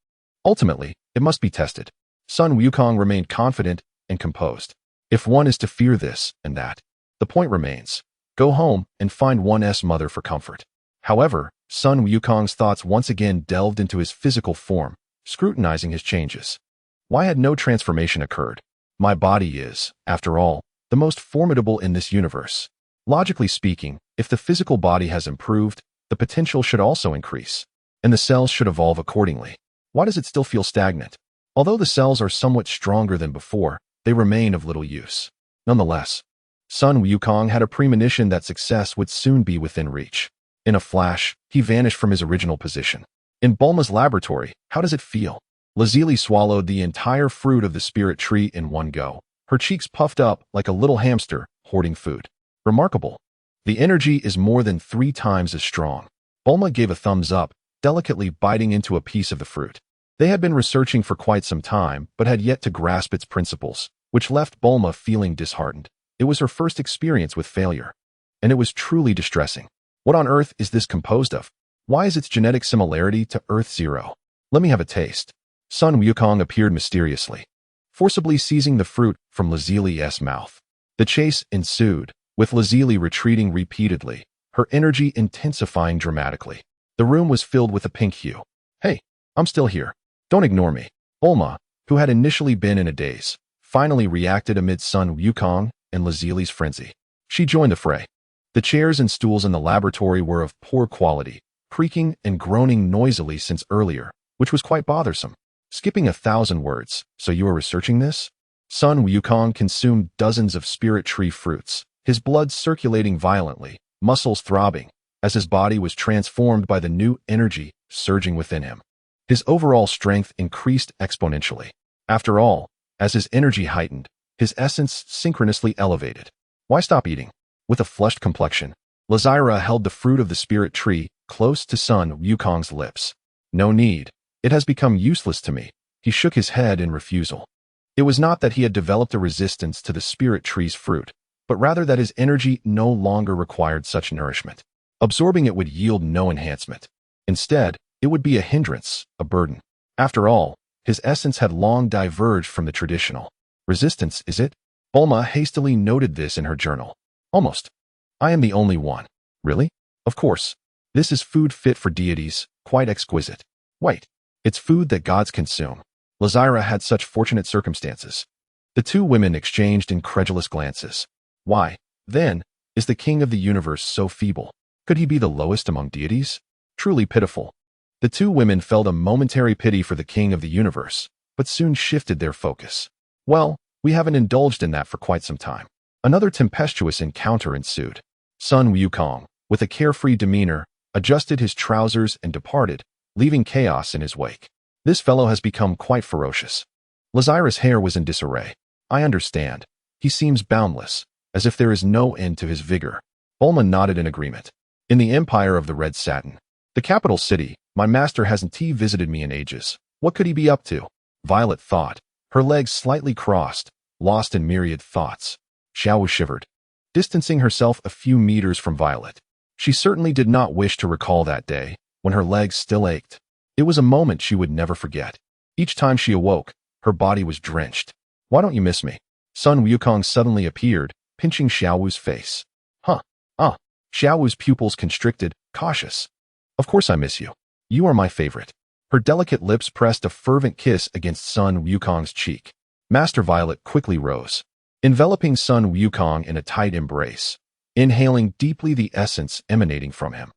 Speaker 1: Ultimately, it must be tested. Sun Wukong remained confident and composed. If one is to fear this and that, the point remains. Go home and find one's mother for comfort. However, Sun Wukong's thoughts once again delved into his physical form, scrutinizing his changes. Why had no transformation occurred? My body is, after all, the most formidable in this universe. Logically speaking, if the physical body has improved, the potential should also increase, and the cells should evolve accordingly. Why does it still feel stagnant? Although the cells are somewhat stronger than before, they remain of little use. Nonetheless, Sun Wukong had a premonition that success would soon be within reach. In a flash, he vanished from his original position. In Bulma's laboratory, how does it feel? Lazuli swallowed the entire fruit of the spirit tree in one go, her cheeks puffed up like a little hamster hoarding food. Remarkable. The energy is more than 3 times as strong. Bulma gave a thumbs up, delicately biting into a piece of the fruit. They had been researching for quite some time, but had yet to grasp its principles, which left Bulma feeling disheartened. It was her first experience with failure, and it was truly distressing. What on earth is this composed of? Why is its genetic similarity to Earth Zero? Let me have a taste. Sun Wukong appeared mysteriously, forcibly seizing the fruit from Lazuli's mouth. The chase ensued, with Lazuli retreating repeatedly, her energy intensifying dramatically. The room was filled with a pink hue. Hey, I'm still here. Don't ignore me. Bulma, who had initially been in a daze, finally reacted amid Sun Wukong and Lazuli's frenzy. She joined the fray. The chairs and stools in the laboratory were of poor quality, creaking and groaning noisily since earlier, which was quite bothersome. Skipping 1,000 words, so you are researching this? Sun Wukong consumed dozens of spirit tree fruits, his blood circulating violently, muscles throbbing, as his body was transformed by the new energy surging within him. His overall strength increased exponentially. After all, as his energy heightened, his essence synchronously elevated. Why stop eating? With a flushed complexion, Lazira held the fruit of the spirit tree close to Sun Wukong's lips. No need. It has become useless to me. He shook his head in refusal. It was not that he had developed a resistance to the spirit tree's fruit, but rather that his energy no longer required such nourishment. Absorbing it would yield no enhancement. Instead, it would be a hindrance, a burden. After all, his essence had long diverged from the traditional. Resistance, is it? Bulma hastily noted this in her journal. Almost. I am the only one. Really? Of course. This is food fit for deities, quite exquisite. Wait. It's food that gods consume. Lazira had such fortunate circumstances. The two women exchanged incredulous glances. Why, then, is the king of the universe so feeble? Could he be the lowest among deities? Truly pitiful. The two women felt a momentary pity for the king of the universe, but soon shifted their focus. Well, we haven't indulged in that for quite some time. Another tempestuous encounter ensued. Sun Wukong, with a carefree demeanor, adjusted his trousers and departed, leaving chaos in his wake. This fellow has become quite ferocious. Lazira's hair was in disarray. I understand. He seems boundless, as if there is no end to his vigor. Bulma nodded in agreement. In the empire of the red satin, the capital city, my master hasn't visited me in ages. What could he be up to? Violet thought, her legs slightly crossed, lost in myriad thoughts. Xiao shivered, distancing herself a few meters from Violet. She certainly did not wish to recall that day, when her legs still ached. It was a moment she would never forget. Each time she awoke, her body was drenched. Why don't you miss me? Sun Wukong suddenly appeared, pinching Xiaowu's face. Xiaowu's pupils constricted, cautious. Of course I miss you. You are my favorite. Her delicate lips pressed a fervent kiss against Sun Wukong's cheek. Master Violet quickly rose, enveloping Sun Wukong in a tight embrace, inhaling deeply the essence emanating from him.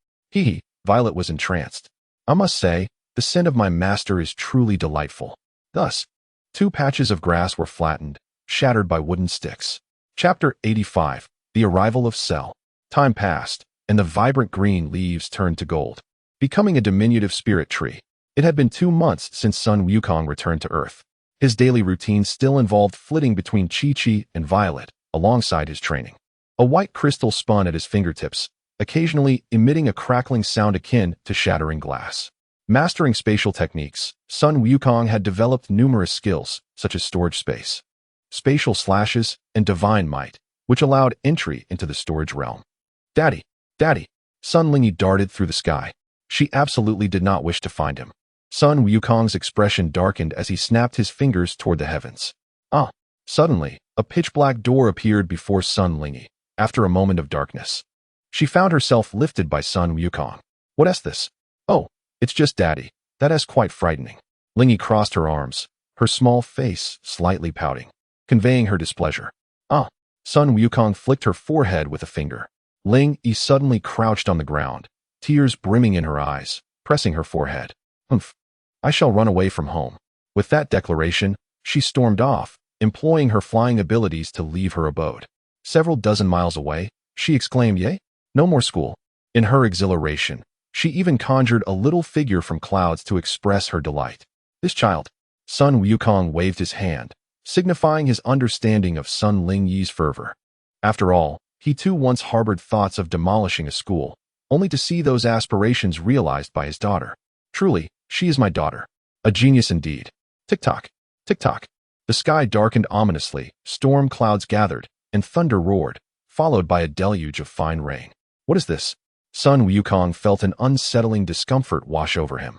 Speaker 1: Violet was entranced. I must say, the scent of my master is truly delightful. Thus, two patches of grass were flattened, shattered by wooden sticks. Chapter 85. The Arrival of Cell. Time passed, and the vibrant green leaves turned to gold, becoming a diminutive spirit tree. It had been 2 months since Sun Wukong returned to Earth. His daily routine still involved flitting between Chi-Chi and Violet, alongside his training. A white crystal spun at his fingertips, occasionally emitting a crackling sound akin to shattering glass. Mastering spatial techniques, Sun Wukong had developed numerous skills, such as storage space, spatial slashes, and divine might, which allowed entry into the storage realm. Daddy! Daddy! Sun Lingy darted through the sky. She absolutely did not wish to find him. Sun Wukong's expression darkened as he snapped his fingers toward the heavens. Suddenly, a pitch-black door appeared before Sun Lingy, after a moment of darkness. She found herself lifted by Sun Wukong. What is this? Oh, it's just Daddy. That is quite frightening. Lingy crossed her arms, her small face slightly pouting, conveying her displeasure. Sun Wukong flicked her forehead with a finger. Ling Yi suddenly crouched on the ground, tears brimming in her eyes, pressing her forehead. I shall run away from home. With that declaration, she stormed off, employing her flying abilities to leave her abode. Several dozen miles away, she exclaimed, "Yay! No more school." In her exhilaration, she even conjured a little figure from clouds to express her delight. This child. Sun Wukong waved his hand, signifying his understanding of Sun Lingyi's fervor. After all, he too once harbored thoughts of demolishing a school, only to see those aspirations realized by his daughter. Truly, she is my daughter. A genius indeed. Tick-tock, tick-tock. The sky darkened ominously, storm clouds gathered, and thunder roared, followed by a deluge of fine rain. What is this? Sun Wukong felt an unsettling discomfort wash over him,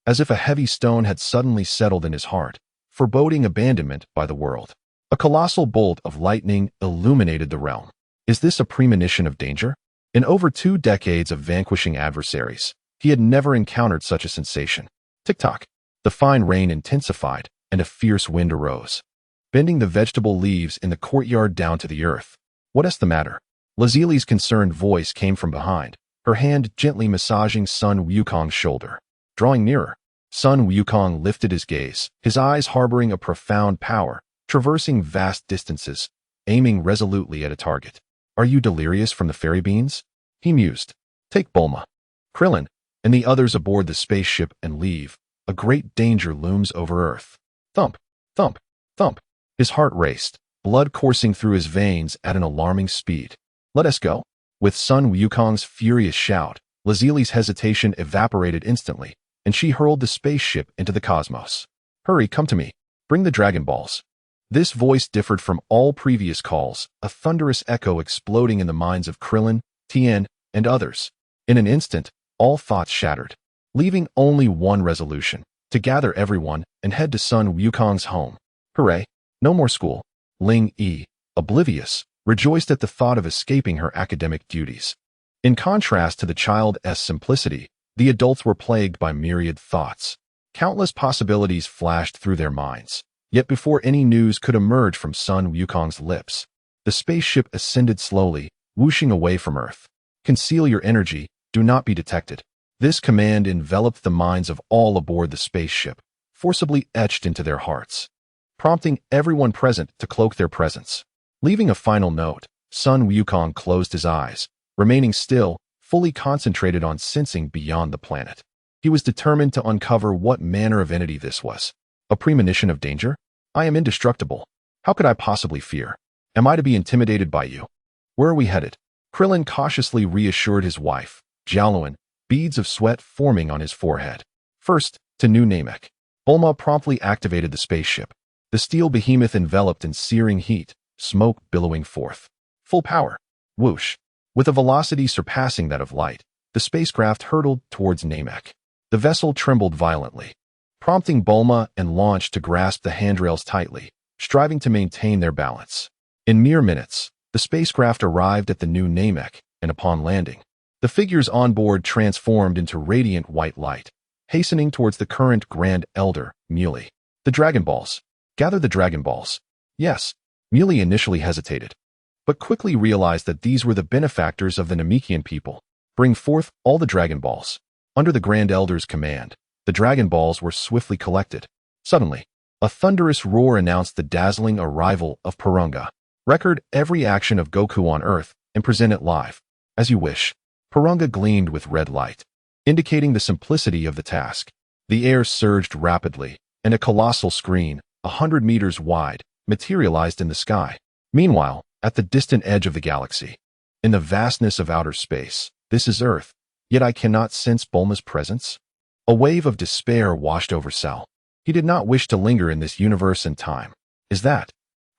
Speaker 1: as if a heavy stone had suddenly settled in his heart, foreboding abandonment by the world. A colossal bolt of lightning illuminated the realm. Is this a premonition of danger? In over 2 decades of vanquishing adversaries, he had never encountered such a sensation. Tick-tock. The fine rain intensified, and a fierce wind arose, bending the vegetable leaves in the courtyard down to the earth. What is the matter? Lazili's concerned voice came from behind, her hand gently massaging Sun Wukong's shoulder. Drawing nearer, Sun Wukong lifted his gaze, his eyes harboring a profound power, traversing vast distances, aiming resolutely at a target. Are you delirious from the fairy beans? He mused. Take Bulma, Krillin, and the others aboard the spaceship and leave. A great danger looms over Earth. Thump, thump, thump. His heart raced, blood coursing through his veins at an alarming speed. Let us go. With Sun Wukong's furious shout, Lazili's hesitation evaporated instantly, and she hurled the spaceship into the cosmos. Hurry, come to me. Bring the Dragon Balls. This voice differed from all previous calls, a thunderous echo exploding in the minds of Krillin, Tien, and others. In an instant, all thoughts shattered, leaving only one resolution: to gather everyone and head to Sun Wukong's home. Hooray! No more school. Ling Yi, oblivious, rejoiced at the thought of escaping her academic duties. In contrast to the child's simplicity, the adults were plagued by myriad thoughts. Countless possibilities flashed through their minds. Yet before any news could emerge from Sun Wukong's lips, the spaceship ascended slowly, whooshing away from Earth. Conceal your energy, do not be detected. This command enveloped the minds of all aboard the spaceship, forcibly etched into their hearts, prompting everyone present to cloak their presence. Leaving a final note, Sun Wukong closed his eyes, remaining still, fully concentrated on sensing beyond the planet. He was determined to uncover what manner of entity this was. A premonition of danger? I am indestructible. How could I possibly fear? Am I to be intimidated by you? Where are we headed? Krillin cautiously reassured his wife, Jialuan, beads of sweat forming on his forehead. First, to New Namek. Bulma promptly activated the spaceship. The steel behemoth enveloped in searing heat, smoke billowing forth. Full power. Whoosh. With a velocity surpassing that of light, the spacecraft hurtled towards Namek. The vessel trembled violently, prompting Bulma and Launch to grasp the handrails tightly, striving to maintain their balance. In mere minutes, the spacecraft arrived at the new Namek, and upon landing, the figures on board transformed into radiant white light, hastening towards the current Grand Elder, Muley. The Dragon Balls. Gather the Dragon Balls. Yes, Muley initially hesitated, but quickly realized that these were the benefactors of the Namekian people. Bring forth all the Dragon Balls. Under the Grand Elder's command, the Dragon Balls were swiftly collected. Suddenly, a thunderous roar announced the dazzling arrival of Porunga. Record every action of Goku on Earth and present it live. As you wish. Porunga gleamed with red light, indicating the simplicity of the task. The air surged rapidly, and a colossal screen, 100 meters wide, materialized in the sky. Meanwhile, at the distant edge of the galaxy, in the vastness of outer space, this is Earth, yet I cannot sense Bulma's presence. A wave of despair washed over Cell. He did not wish to linger in this universe and time. Is that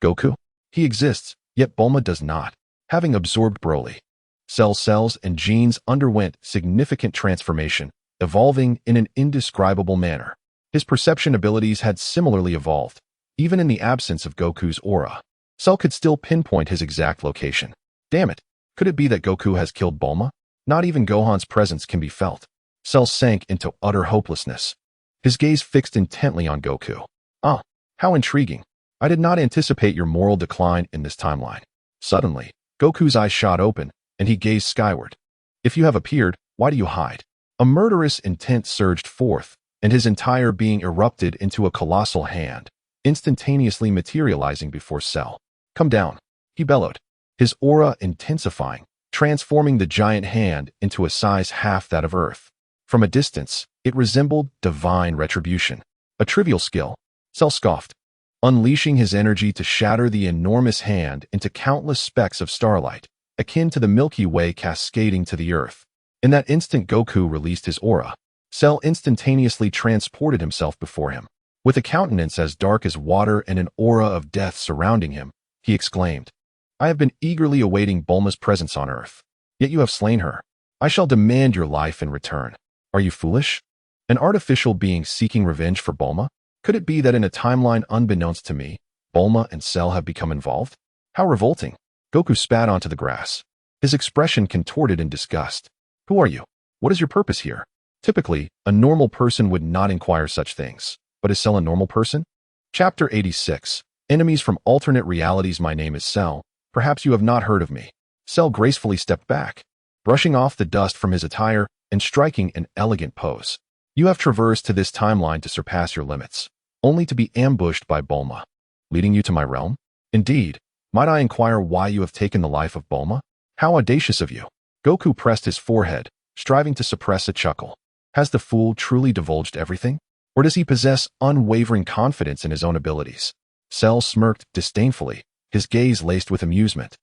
Speaker 1: Goku? He exists, yet Bulma does not. Having absorbed Broly, Cell's cells and genes underwent significant transformation, evolving in an indescribable manner. His perception abilities had similarly evolved. Even in the absence of Goku's aura, Cell could still pinpoint his exact location. Damn it, could it be that Goku has killed Bulma? Not even Gohan's presence can be felt. Cell sank into utter hopelessness, his gaze fixed intently on Goku. Ah, how intriguing. I did not anticipate your moral decline in this timeline. Suddenly, Goku's eyes shot open, and he gazed skyward. If you have appeared, why do you hide? A murderous intent surged forth, and his entire being erupted into a colossal hand, instantaneously materializing before Cell. Come down, he bellowed, his aura intensifying, transforming the giant hand into a size half that of Earth. From a distance, it resembled divine retribution. A trivial skill, Cell scoffed, unleashing his energy to shatter the enormous hand into countless specks of starlight, akin to the Milky Way cascading to the Earth. In that instant, Goku released his aura. Cell instantaneously transported himself before him. With a countenance as dark as water and an aura of death surrounding him, he exclaimed, I have been eagerly awaiting Bulma's presence on Earth. Yet you have slain her. I shall demand your life in return. Are you foolish? An artificial being seeking revenge for Bulma? Could it be that in a timeline unbeknownst to me, Bulma and Cell have become involved? How revolting. Goku spat onto the grass, his expression contorted in disgust. Who are you? What is your purpose here? Typically, a normal person would not inquire such things. But is Cell a normal person? Chapter 86. Enemies from alternate realities. My name is Cell. Perhaps you have not heard of me. Cell gracefully stepped back, brushing off the dust from his attire and striking an elegant pose. You have traversed to this timeline to surpass your limits, only to be ambushed by Bulma, leading you to my realm? Indeed, Might I inquire why you have taken the life of Bulma? How audacious of you. Goku pressed his forehead, striving to suppress a chuckle. Has the fool truly divulged everything? Or does he possess unwavering confidence in his own abilities? Cell smirked disdainfully, his gaze laced with amusement.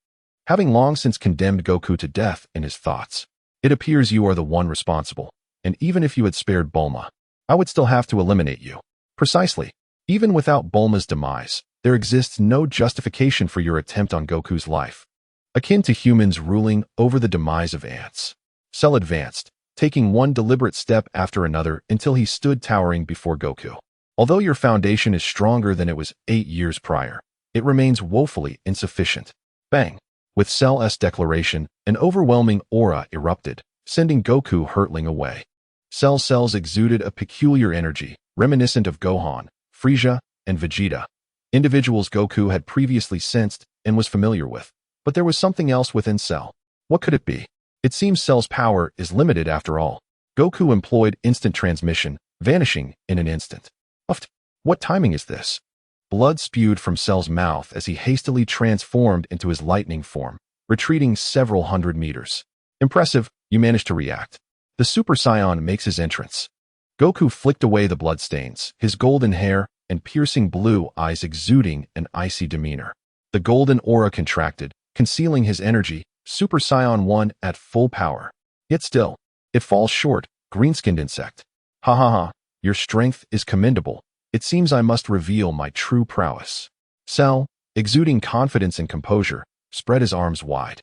Speaker 1: Having long since condemned Goku to death in his thoughts, it appears you are the one responsible, and even if you had spared Bulma, I would still have to eliminate you. Precisely. Even without Bulma's demise, there exists no justification for your attempt on Goku's life. Akin to humans ruling over the demise of ants. Cell advanced, taking one deliberate step after another until he stood towering before Goku. Although your foundation is stronger than it was 8 years prior, it remains woefully insufficient. Bang! With Cell's declaration, an overwhelming aura erupted, sending Goku hurtling away. Cell's cells exuded a peculiar energy, reminiscent of Gohan, Frieza, and Vegeta. Individuals Goku had previously sensed and was familiar with. But there was something else within Cell. What could it be? It seems Cell's power is limited after all. Goku employed instant transmission, vanishing in an instant. What timing is this? Blood spewed from Cell's mouth as he hastily transformed into his lightning form, retreating several hundred meters. Impressive, you managed to react. The Super Saiyan makes his entrance. Goku flicked away the bloodstains, his golden hair and piercing blue eyes exuding an icy demeanor. The golden aura contracted, concealing his energy, Super Saiyan 1 at full power. Yet still, it falls short, green-skinned insect. Ha ha ha, your strength is commendable. It seems I must reveal my true prowess. Cell, exuding confidence and composure, spread his arms wide.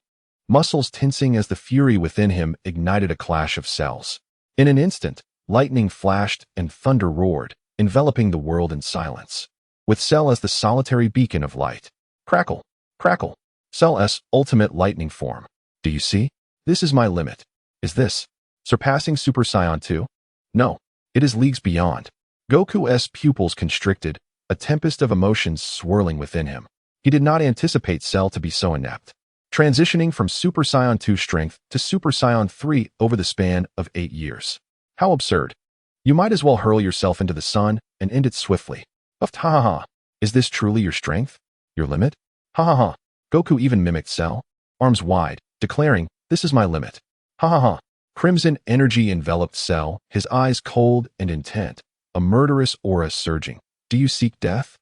Speaker 1: Muscles tensing as the fury within him ignited a clash of cells. In an instant, lightning flashed and thunder roared, enveloping the world in silence. With Cell as the solitary beacon of light. Crackle, crackle. Cell's ultimate lightning form. Do you see? This is my limit. Is this surpassing Super Saiyan 2? No, it is leagues beyond. Goku's pupils constricted, a tempest of emotions swirling within him. He did not anticipate Cell to be so inept. Transitioning from Super Saiyan 2 strength to Super Saiyan 3 over the span of 8 years. How absurd. You might as well hurl yourself into the sun and end it swiftly. Ha ha ha. Is this truly your strength? Your limit? Ha ha ha. Goku even mimicked Cell, arms wide, declaring, this is my limit. Ha ha ha. Crimson energy enveloped Cell, his eyes cold and intent, a murderous aura surging. Do you seek death?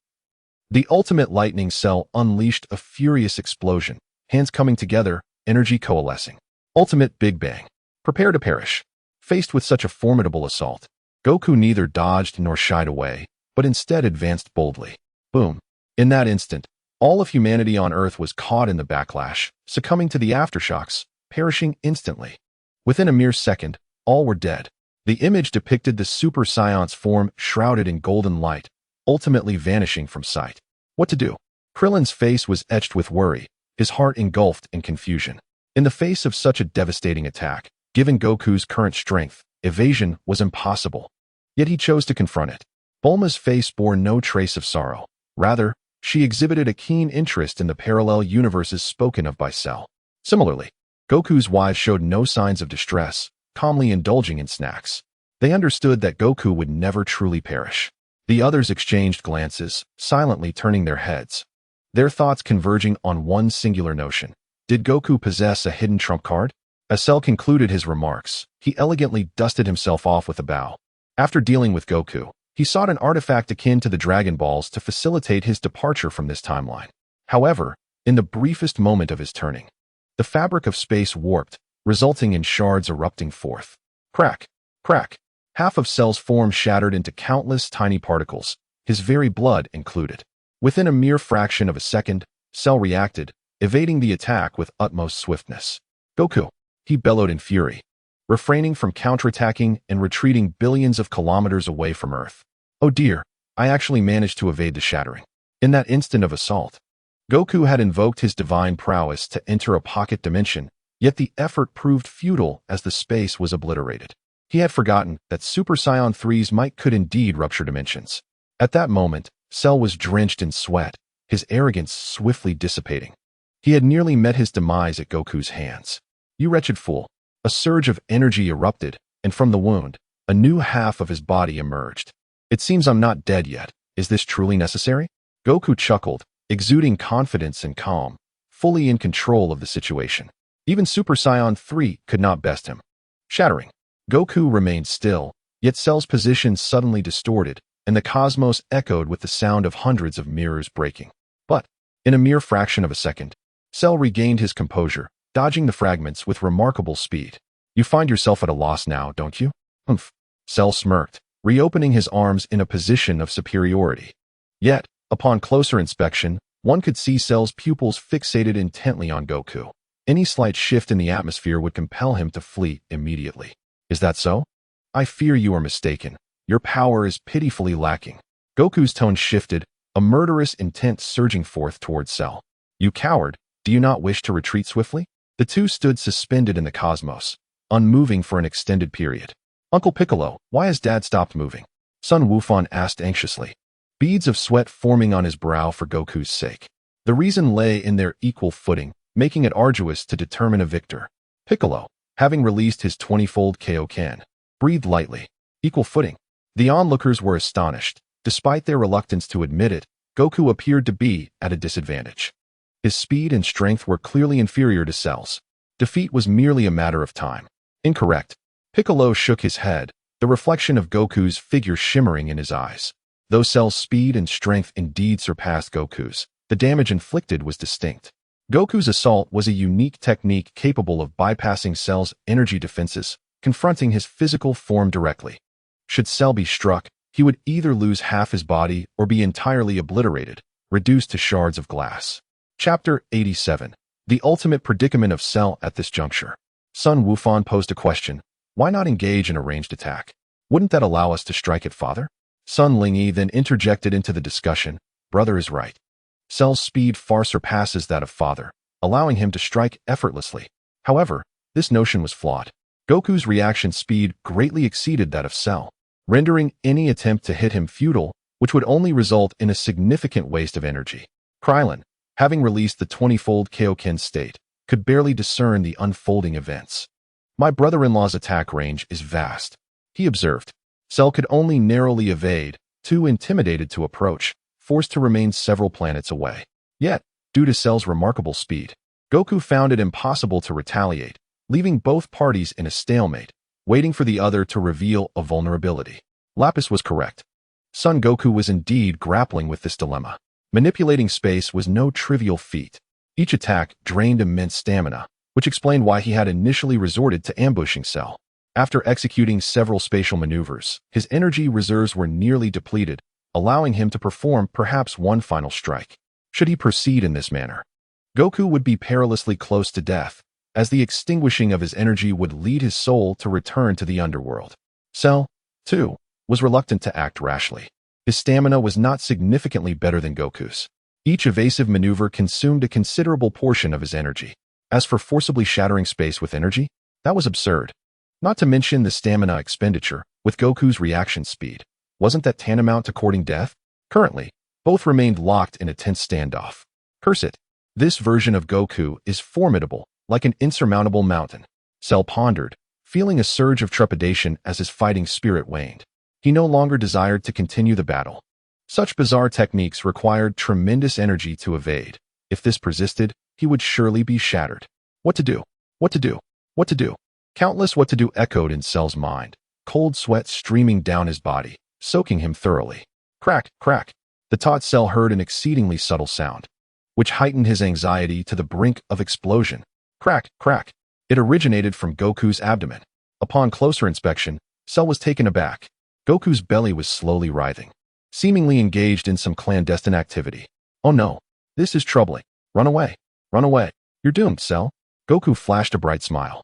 Speaker 1: The ultimate lightning Cell unleashed a furious explosion, hands coming together, energy coalescing. Ultimate Big Bang. Prepare to perish. Faced with such a formidable assault, Goku neither dodged nor shied away, but instead advanced boldly. Boom. In that instant, all of humanity on Earth was caught in the backlash, succumbing to the aftershocks, perishing instantly. Within a mere second, all were dead. The image depicted the Super Saiyan's form shrouded in golden light, ultimately vanishing from sight. What to do? Krillin's face was etched with worry, his heart engulfed in confusion. In the face of such a devastating attack, given Goku's current strength, evasion was impossible. Yet he chose to confront it. Bulma's face bore no trace of sorrow. Rather, she exhibited a keen interest in the parallel universes spoken of by Cell. Similarly, Goku's wives showed no signs of distress, calmly indulging in snacks. They understood that Goku would never truly perish. The others exchanged glances, silently turning their heads. Their thoughts converging on one singular notion. Did Goku possess a hidden trump card? As Cell concluded his remarks, he elegantly dusted himself off with a bow. After dealing with Goku, he sought an artifact akin to the Dragon Balls to facilitate his departure from this timeline. However, in the briefest moment of his turning, the fabric of space warped, resulting in shards erupting forth. Crack, crack. Half of Cell's form shattered into countless tiny particles, his very blood included. Within a mere fraction of a second, Cell reacted, evading the attack with utmost swiftness. Goku, he bellowed in fury, refraining from counterattacking and retreating billions of kilometers away from Earth. Oh dear, I actually managed to evade the shattering. In that instant of assault, Goku had invoked his divine prowess to enter a pocket dimension, yet the effort proved futile as the space was obliterated. He had forgotten that Super Saiyan 3's might could indeed rupture dimensions. At that moment, Cell was drenched in sweat, his arrogance swiftly dissipating. He had nearly met his demise at Goku's hands. You wretched fool. A surge of energy erupted, and from the wound, a new half of his body emerged. It seems I'm not dead yet. Is this truly necessary? Goku chuckled, exuding confidence and calm, fully in control of the situation. Even Super Saiyan 3 could not best him. Shattering. Goku remained still, yet Cell's position suddenly distorted, and the cosmos echoed with the sound of hundreds of mirrors breaking. But, in a mere fraction of a second, Cell regained his composure, dodging the fragments with remarkable speed. You find yourself at a loss now, don't you? Humph. Cell smirked, reopening his arms in a position of superiority. Yet, upon closer inspection, one could see Cell's pupils fixated intently on Goku. Any slight shift in the atmosphere would compel him to flee immediately. Is that so? I fear you are mistaken. Your power is pitifully lacking. Goku's tone shifted, a murderous intent surging forth towards Cell. You coward, do you not wish to retreat swiftly? The two stood suspended in the cosmos, unmoving for an extended period. Uncle Piccolo, why has Dad stopped moving? Son Wufan asked anxiously, beads of sweat forming on his brow for Goku's sake. The reason lay in their equal footing, making it arduous to determine a victor. Piccolo, having released his 20-fold Kaioken, breathed lightly. Equal footing. The onlookers were astonished. Despite their reluctance to admit it, Goku appeared to be at a disadvantage. His speed and strength were clearly inferior to Cell's. Defeat was merely a matter of time. Incorrect. Piccolo shook his head, the reflection of Goku's figure shimmering in his eyes. Though Cell's speed and strength indeed surpassed Goku's, the damage inflicted was distinct. Goku's assault was a unique technique capable of bypassing Cell's energy defenses, confronting his physical form directly. Should Cell be struck, he would either lose half his body or be entirely obliterated, reduced to shards of glass. Chapter 87. The ultimate predicament of Cell at this juncture. Son Wufan posed a question. Why not engage in a ranged attack? Wouldn't that allow us to strike at Father? Son Lingyi then interjected into the discussion. Brother is right. Cell's speed far surpasses that of Father, allowing him to strike effortlessly. However, this notion was flawed. Goku's reaction speed greatly exceeded that of Cell, rendering any attempt to hit him futile, which would only result in a significant waste of energy. Krillin, having released the 20-fold Kaioken state, could barely discern the unfolding events. My brother-in-law's attack range is vast, he observed. Cell could only narrowly evade, too intimidated to approach, forced to remain several planets away. Yet, due to Cell's remarkable speed, Goku found it impossible to retaliate, leaving both parties in a stalemate, waiting for the other to reveal a vulnerability. Lapis was correct. Son Goku was indeed grappling with this dilemma. Manipulating space was no trivial feat. Each attack drained immense stamina, which explained why he had initially resorted to ambushing Cell. After executing several spatial maneuvers, his energy reserves were nearly depleted, allowing him to perform perhaps one final strike. Should he proceed in this manner, Goku would be perilously close to death, as the extinguishing of his energy would lead his soul to return to the underworld. Cell, too, was reluctant to act rashly. His stamina was not significantly better than Goku's. Each evasive maneuver consumed a considerable portion of his energy. As for forcibly shattering space with energy, that was absurd. Not to mention the stamina expenditure, with Goku's reaction speed. Wasn't that tantamount to courting death? Currently, both remained locked in a tense standoff. Curse it. This version of Goku is formidable, like an insurmountable mountain. Cell pondered, feeling a surge of trepidation as his fighting spirit waned. He no longer desired to continue the battle. Such bizarre techniques required tremendous energy to evade. If this persisted, he would surely be shattered. What to do? What to do? What to do? Countless what to do echoed in Cell's mind, cold sweat streaming down his body, soaking him thoroughly. Crack, crack. The taut Cell heard an exceedingly subtle sound, which heightened his anxiety to the brink of explosion. Crack, crack. It originated from Goku's abdomen. Upon closer inspection, Cell was taken aback. Goku's belly was slowly writhing, seemingly engaged in some clandestine activity. Oh no, this is troubling. Run away. Run away. You're doomed, Cell. Goku flashed a bright smile,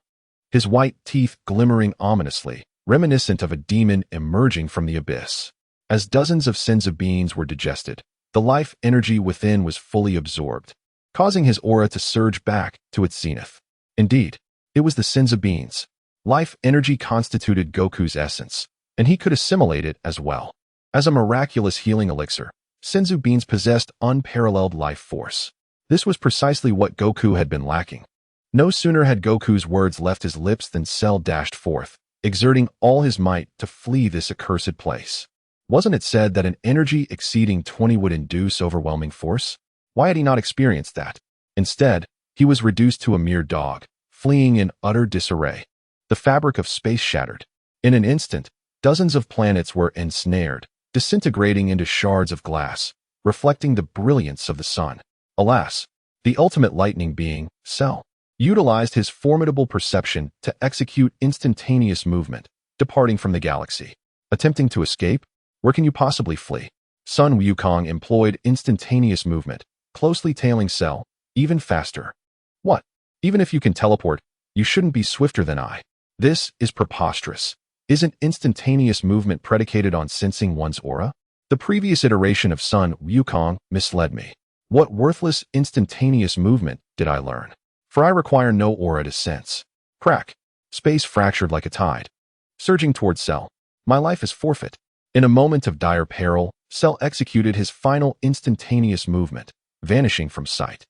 Speaker 1: his white teeth glimmering ominously, reminiscent of a demon emerging from the abyss. As dozens of senzu beans were digested, the life energy within was fully absorbed, causing his aura to surge back to its zenith. Indeed, it was the senzu beans. Life energy constituted Goku's essence, and he could assimilate it as well. As a miraculous healing elixir, senzu beans possessed unparalleled life force. This was precisely what Goku had been lacking. No sooner had Goku's words left his lips than Cell dashed forth, exerting all his might to flee this accursed place. Wasn't it said that an energy exceeding 20 would induce overwhelming force? Why had he not experienced that? Instead, he was reduced to a mere dog, fleeing in utter disarray. The fabric of space shattered. In an instant, dozens of planets were ensnared, disintegrating into shards of glass, reflecting the brilliance of the sun. Alas, the ultimate lightning being, Cell, utilized his formidable perception to execute instantaneous movement, departing from the galaxy. Attempting to escape? Where can you possibly flee? Sun Wukong employed instantaneous movement, closely tailing Cell, even faster. What? Even if you can teleport, you shouldn't be swifter than I. This is preposterous. Isn't instantaneous movement predicated on sensing one's aura? The previous iteration of Sun Wukong misled me. What worthless instantaneous movement did I learn? For I require no aura to sense. Crack. Space fractured like a tide. Surging towards Cell. My life is forfeit. In a moment of dire peril, Cell executed his final instantaneous movement, vanishing from sight.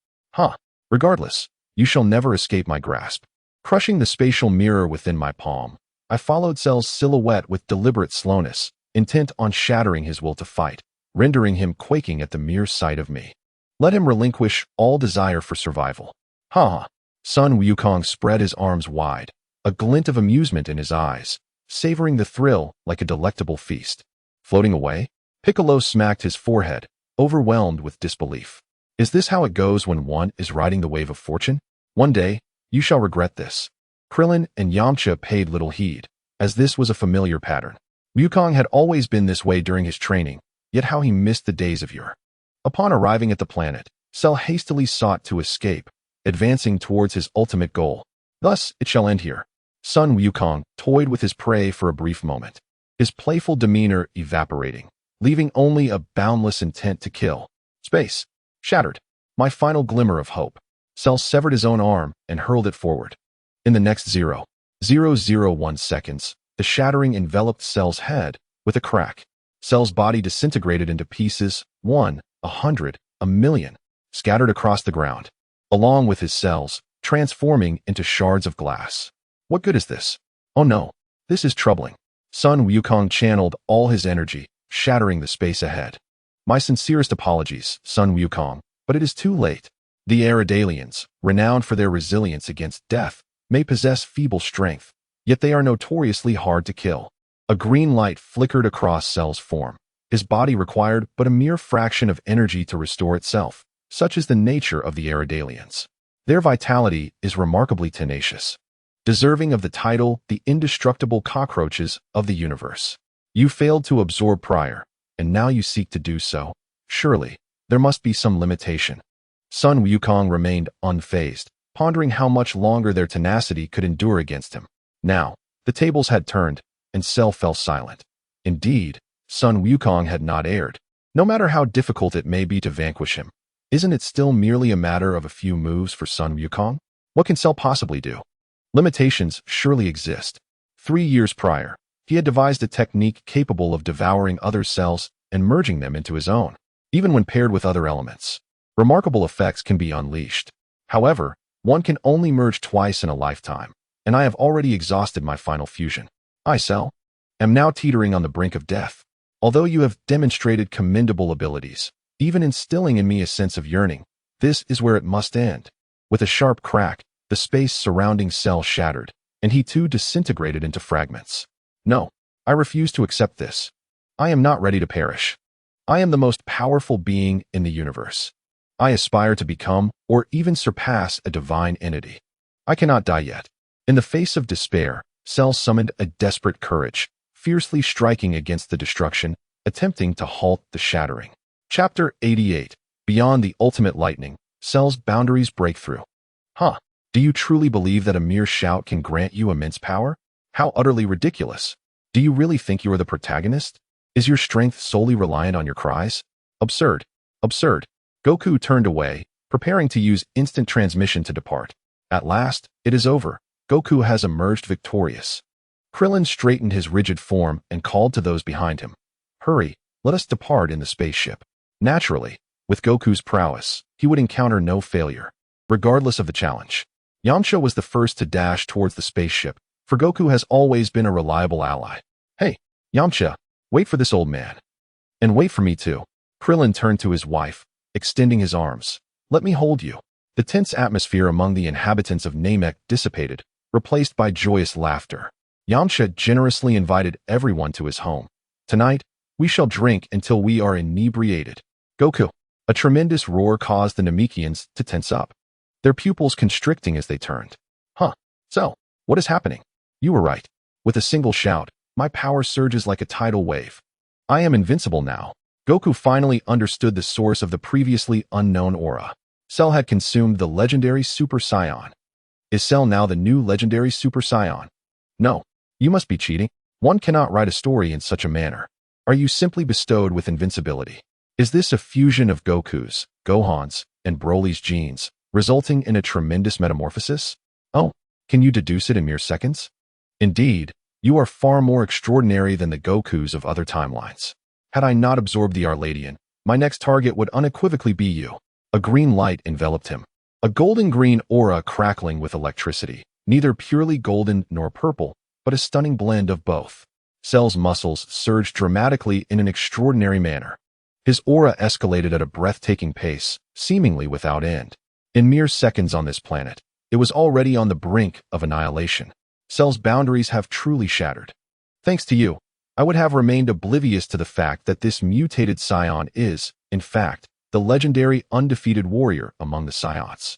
Speaker 1: Regardless, you shall never escape my grasp. Crushing the spatial mirror within my palm, I followed Cell's silhouette with deliberate slowness, intent on shattering his will to fight, rendering him quaking at the mere sight of me. Let him relinquish all desire for survival. Sun Wukong spread his arms wide, a glint of amusement in his eyes, savoring the thrill like a delectable feast. Floating away, Piccolo smacked his forehead, overwhelmed with disbelief. Is this how it goes when one is riding the wave of fortune? One day, you shall regret this. Clillin and Yamcha paid little heed, as this was a familiar pattern. Wukong had always been this way during his training, yet how he missed the days of yore. Upon arriving at the planet, Cell hastily sought to escape, advancing towards his ultimate goal. Thus, it shall end here. Sun Wukong toyed with his prey for a brief moment, his playful demeanor evaporating, leaving only a boundless intent to kill. Space. Shattered. My final glimmer of hope. Cell severed his own arm and hurled it forward. In the next 0.001 seconds, the shattering enveloped Cell's head with a crack. Cell's body disintegrated into pieces, 1, 100, 1,000,000, scattered across the ground, along with his cells, transforming into shards of glass. What good is this? Oh no, this is troubling. Sun Wukong channeled all his energy, shattering the space ahead. My sincerest apologies, Sun Wukong, but it is too late. The Aerodalians, renowned for their resilience against death, may possess feeble strength, yet they are notoriously hard to kill. A green light flickered across Cell's form. His body required but a mere fraction of energy to restore itself. Such is the nature of the Aerodalians. Their vitality is remarkably tenacious, deserving of the title the indestructible cockroaches of the universe. You failed to absorb prior, and now you seek to do so. Surely, there must be some limitation. Sun Wukong remained unfazed, pondering how much longer their tenacity could endure against him. Now, the tables had turned, and Cell fell silent. Indeed, Sun Wukong had not erred. No matter how difficult it may be to vanquish him, isn't it still merely a matter of a few moves for Sun Wukong? What can Cell possibly do? Limitations surely exist. 3 years prior, he had devised a technique capable of devouring other cells and merging them into his own. Even when paired with other elements, remarkable effects can be unleashed. However, one can only merge twice in a lifetime, and I have already exhausted my final fusion. I, Cell, am now teetering on the brink of death. Although you have demonstrated commendable abilities, even instilling in me a sense of yearning, this is where it must end. With a sharp crack, the space surrounding Cell shattered, and he too disintegrated into fragments. No, I refuse to accept this. I am not ready to perish. I am the most powerful being in the universe. I aspire to become, or even surpass, a divine entity. I cannot die yet. In the face of despair, Cell summoned a desperate courage, fiercely striking against the destruction, attempting to halt the shattering. Chapter 88. Beyond the ultimate lightning, Cell's boundaries break through. Do you truly believe that a mere shout can grant you immense power? How utterly ridiculous. Do you really think you are the protagonist? Is your strength solely reliant on your cries? Absurd. Absurd. Goku turned away, preparing to use instant transmission to depart. At last, it is over. Goku has emerged victorious. Krillin straightened his rigid form and called to those behind him. Hurry, let us depart in the spaceship. Naturally, with Goku's prowess, he would encounter no failure, regardless of the challenge. Yamcha was the first to dash towards the spaceship, for Goku has always been a reliable ally. Hey, Yamcha, wait for this old man. And wait for me too. Krillin turned to his wife, extending his arms. Let me hold you. The tense atmosphere among the inhabitants of Namek dissipated, replaced by joyous laughter. Yamcha generously invited everyone to his home. Tonight, we shall drink until we are inebriated. Goku. A tremendous roar caused the Namekians to tense up, their pupils constricting as they turned. So, what is happening? You were right. With a single shout, my power surges like a tidal wave. I am invincible now. Goku finally understood the source of the previously unknown aura. Cell had consumed the legendary Super Saiyan. Is Cell now the new legendary Super Saiyan? No, you must be cheating. One cannot write a story in such a manner. Are you simply bestowed with invincibility? Is this a fusion of Goku's, Gohan's, and Broly's genes, resulting in a tremendous metamorphosis? Oh, can you deduce it in mere seconds? Indeed, you are far more extraordinary than the Gokus of other timelines. Had I not absorbed the Arladian, my next target would unequivocally be you. A green light enveloped him, a golden-green aura crackling with electricity, neither purely golden nor purple, but a stunning blend of both. Cell's muscles surged dramatically in an extraordinary manner. His aura escalated at a breathtaking pace, seemingly without end. In mere seconds on this planet, it was already on the brink of annihilation. Cell's boundaries have truly shattered. Thanks to you, I would have remained oblivious to the fact that this mutated Scion is, in fact, the legendary undefeated warrior among the Scions.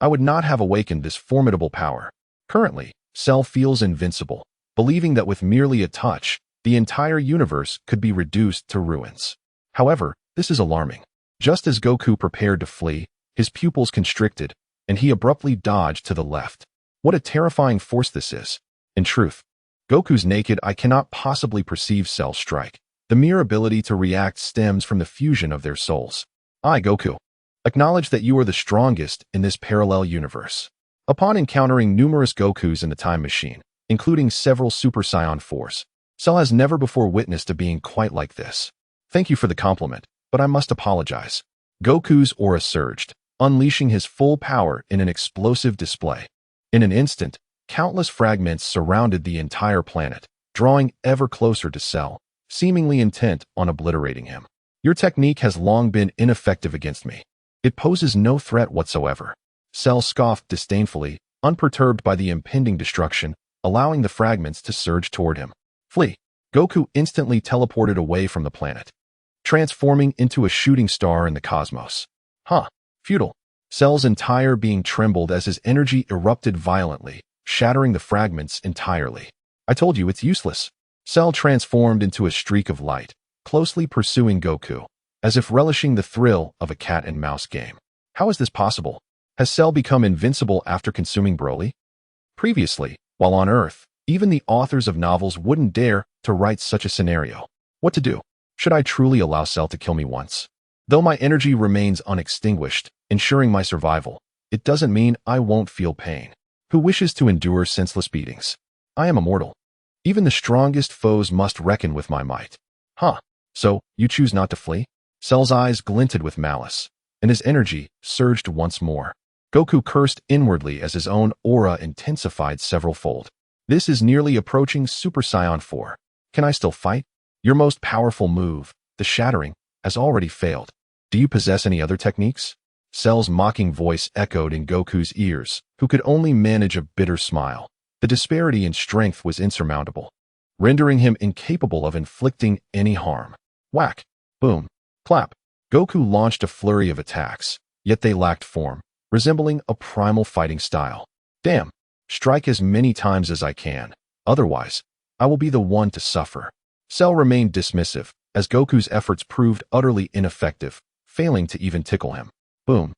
Speaker 1: I would not have awakened this formidable power. Currently, Cell feels invincible, believing that with merely a touch, the entire universe could be reduced to ruins. However, this is alarming. Just as Goku prepared to flee, his pupils constricted, and he abruptly dodged to the left. What a terrifying force this is. In truth, Goku's naked eye cannot possibly perceive Cell's strike. The mere ability to react stems from the fusion of their souls. I, Goku, acknowledge that you are the strongest in this parallel universe. Upon encountering numerous Gokus in the time machine, including several Super Saiyan 4s, Cell has never before witnessed a being quite like this. Thank you for the compliment, but I must apologize. Goku's aura surged, unleashing his full power in an explosive display. In an instant, countless fragments surrounded the entire planet, drawing ever closer to Cell, seemingly intent on obliterating him. Your technique has long been ineffective against me. It poses no threat whatsoever. Cell scoffed disdainfully, unperturbed by the impending destruction, allowing the fragments to surge toward him. Flee. Goku instantly teleported away from the planet, transforming into a shooting star in the cosmos. Futile. Cell's entire being trembled as his energy erupted violently, shattering the fragments entirely. I told you it's useless. Cell transformed into a streak of light, closely pursuing Goku, as if relishing the thrill of a cat-and-mouse game. How is this possible? Has Cell become invincible after consuming Broly? Previously, while on Earth, even the authors of novels wouldn't dare to write such a scenario. What to do? Should I truly allow Cell to kill me once? Though my energy remains unextinguished, ensuring my survival, it doesn't mean I won't feel pain. Who wishes to endure senseless beatings? I am immortal. Even the strongest foes must reckon with my might. So, you choose not to flee? Cell's eyes glinted with malice, and his energy surged once more. Goku cursed inwardly as his own aura intensified several-fold. This is nearly approaching Super Saiyan 4. Can I still fight? Your most powerful move, the shattering, has already failed. Do you possess any other techniques? Cell's mocking voice echoed in Goku's ears, who could only manage a bitter smile. The disparity in strength was insurmountable, rendering him incapable of inflicting any harm. Whack! Boom! Clap! Goku launched a flurry of attacks, yet they lacked form, resembling a primal fighting style. Damn! Strike as many times as I can. Otherwise, I will be the one to suffer. Cell remained dismissive, as Goku's efforts proved utterly ineffective, failing to even tickle him. Boom!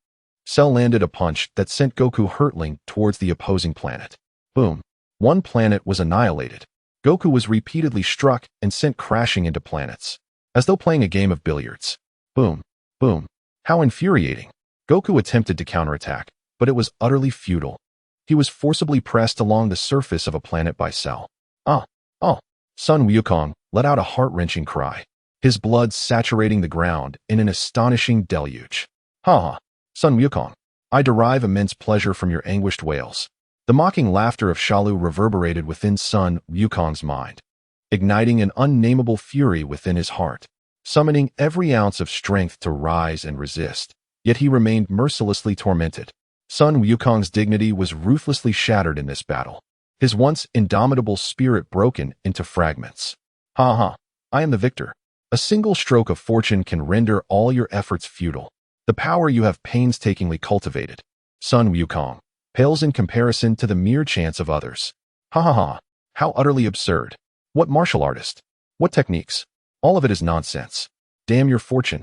Speaker 1: Cell landed a punch that sent Goku hurtling towards the opposing planet. Boom! One planet was annihilated. Goku was repeatedly struck and sent crashing into planets, as though playing a game of billiards. Boom! Boom! How infuriating! Goku attempted to counterattack, but it was utterly futile. He was forcibly pressed along the surface of a planet by Cell. Sun Wukong let out a heart-wrenching cry, his blood saturating the ground in an astonishing deluge. Sun Wukong, I derive immense pleasure from your anguished wails. The mocking laughter of Shalu reverberated within Sun Wukong's mind, igniting an unnameable fury within his heart, summoning every ounce of strength to rise and resist. yet he remained mercilessly tormented. Sun Wukong's dignity was ruthlessly shattered in this battle, his once indomitable spirit broken into fragments. Ha ha, I am the victor. A single stroke of fortune can render all your efforts futile. The power you have painstakingly cultivated, Sun Wukong, pales in comparison to the mere chance of others. Ha ha ha, how utterly absurd. What martial artist? What techniques? All of it is nonsense. Damn your fortune.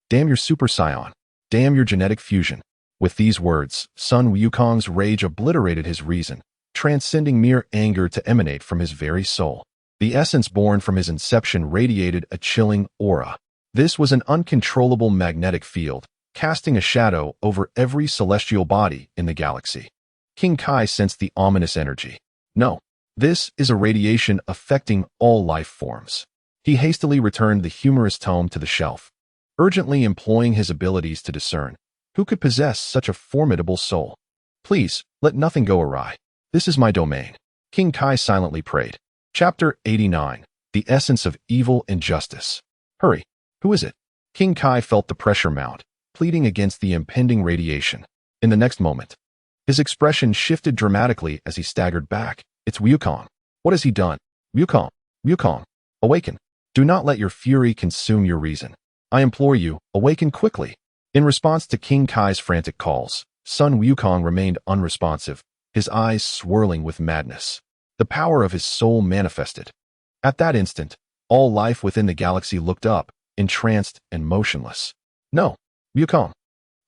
Speaker 1: Damn your super scion. Damn your genetic fusion. With these words, Sun Wukong's rage obliterated his reason, transcending mere anger to emanate from his very soul. The essence born from his inception radiated a chilling aura. This was an uncontrollable magnetic field, casting a shadow over every celestial body in the galaxy. King Kai sensed the ominous energy. No, this is a radiation affecting all life forms. He hastily returned the humorous tome to the shelf, urgently employing his abilities to discern who could possess such a formidable soul. Please, let nothing go awry. This is my domain. King Kai silently prayed. Chapter 89. The Essence of Evil and Justice. Hurry, who is it? King Kai felt the pressure mount, pleading against the impending radiation. In the next moment, his expression shifted dramatically as he staggered back. It's Wukong. What has he done? Wukong, Wukong, awaken. Do not let your fury consume your reason. I implore you, awaken quickly. In response to King Kai's frantic calls, Sun Wukong remained unresponsive, his eyes swirling with madness. The power of his soul manifested. At that instant, all life within the galaxy looked up, entranced and motionless. No, Wukong.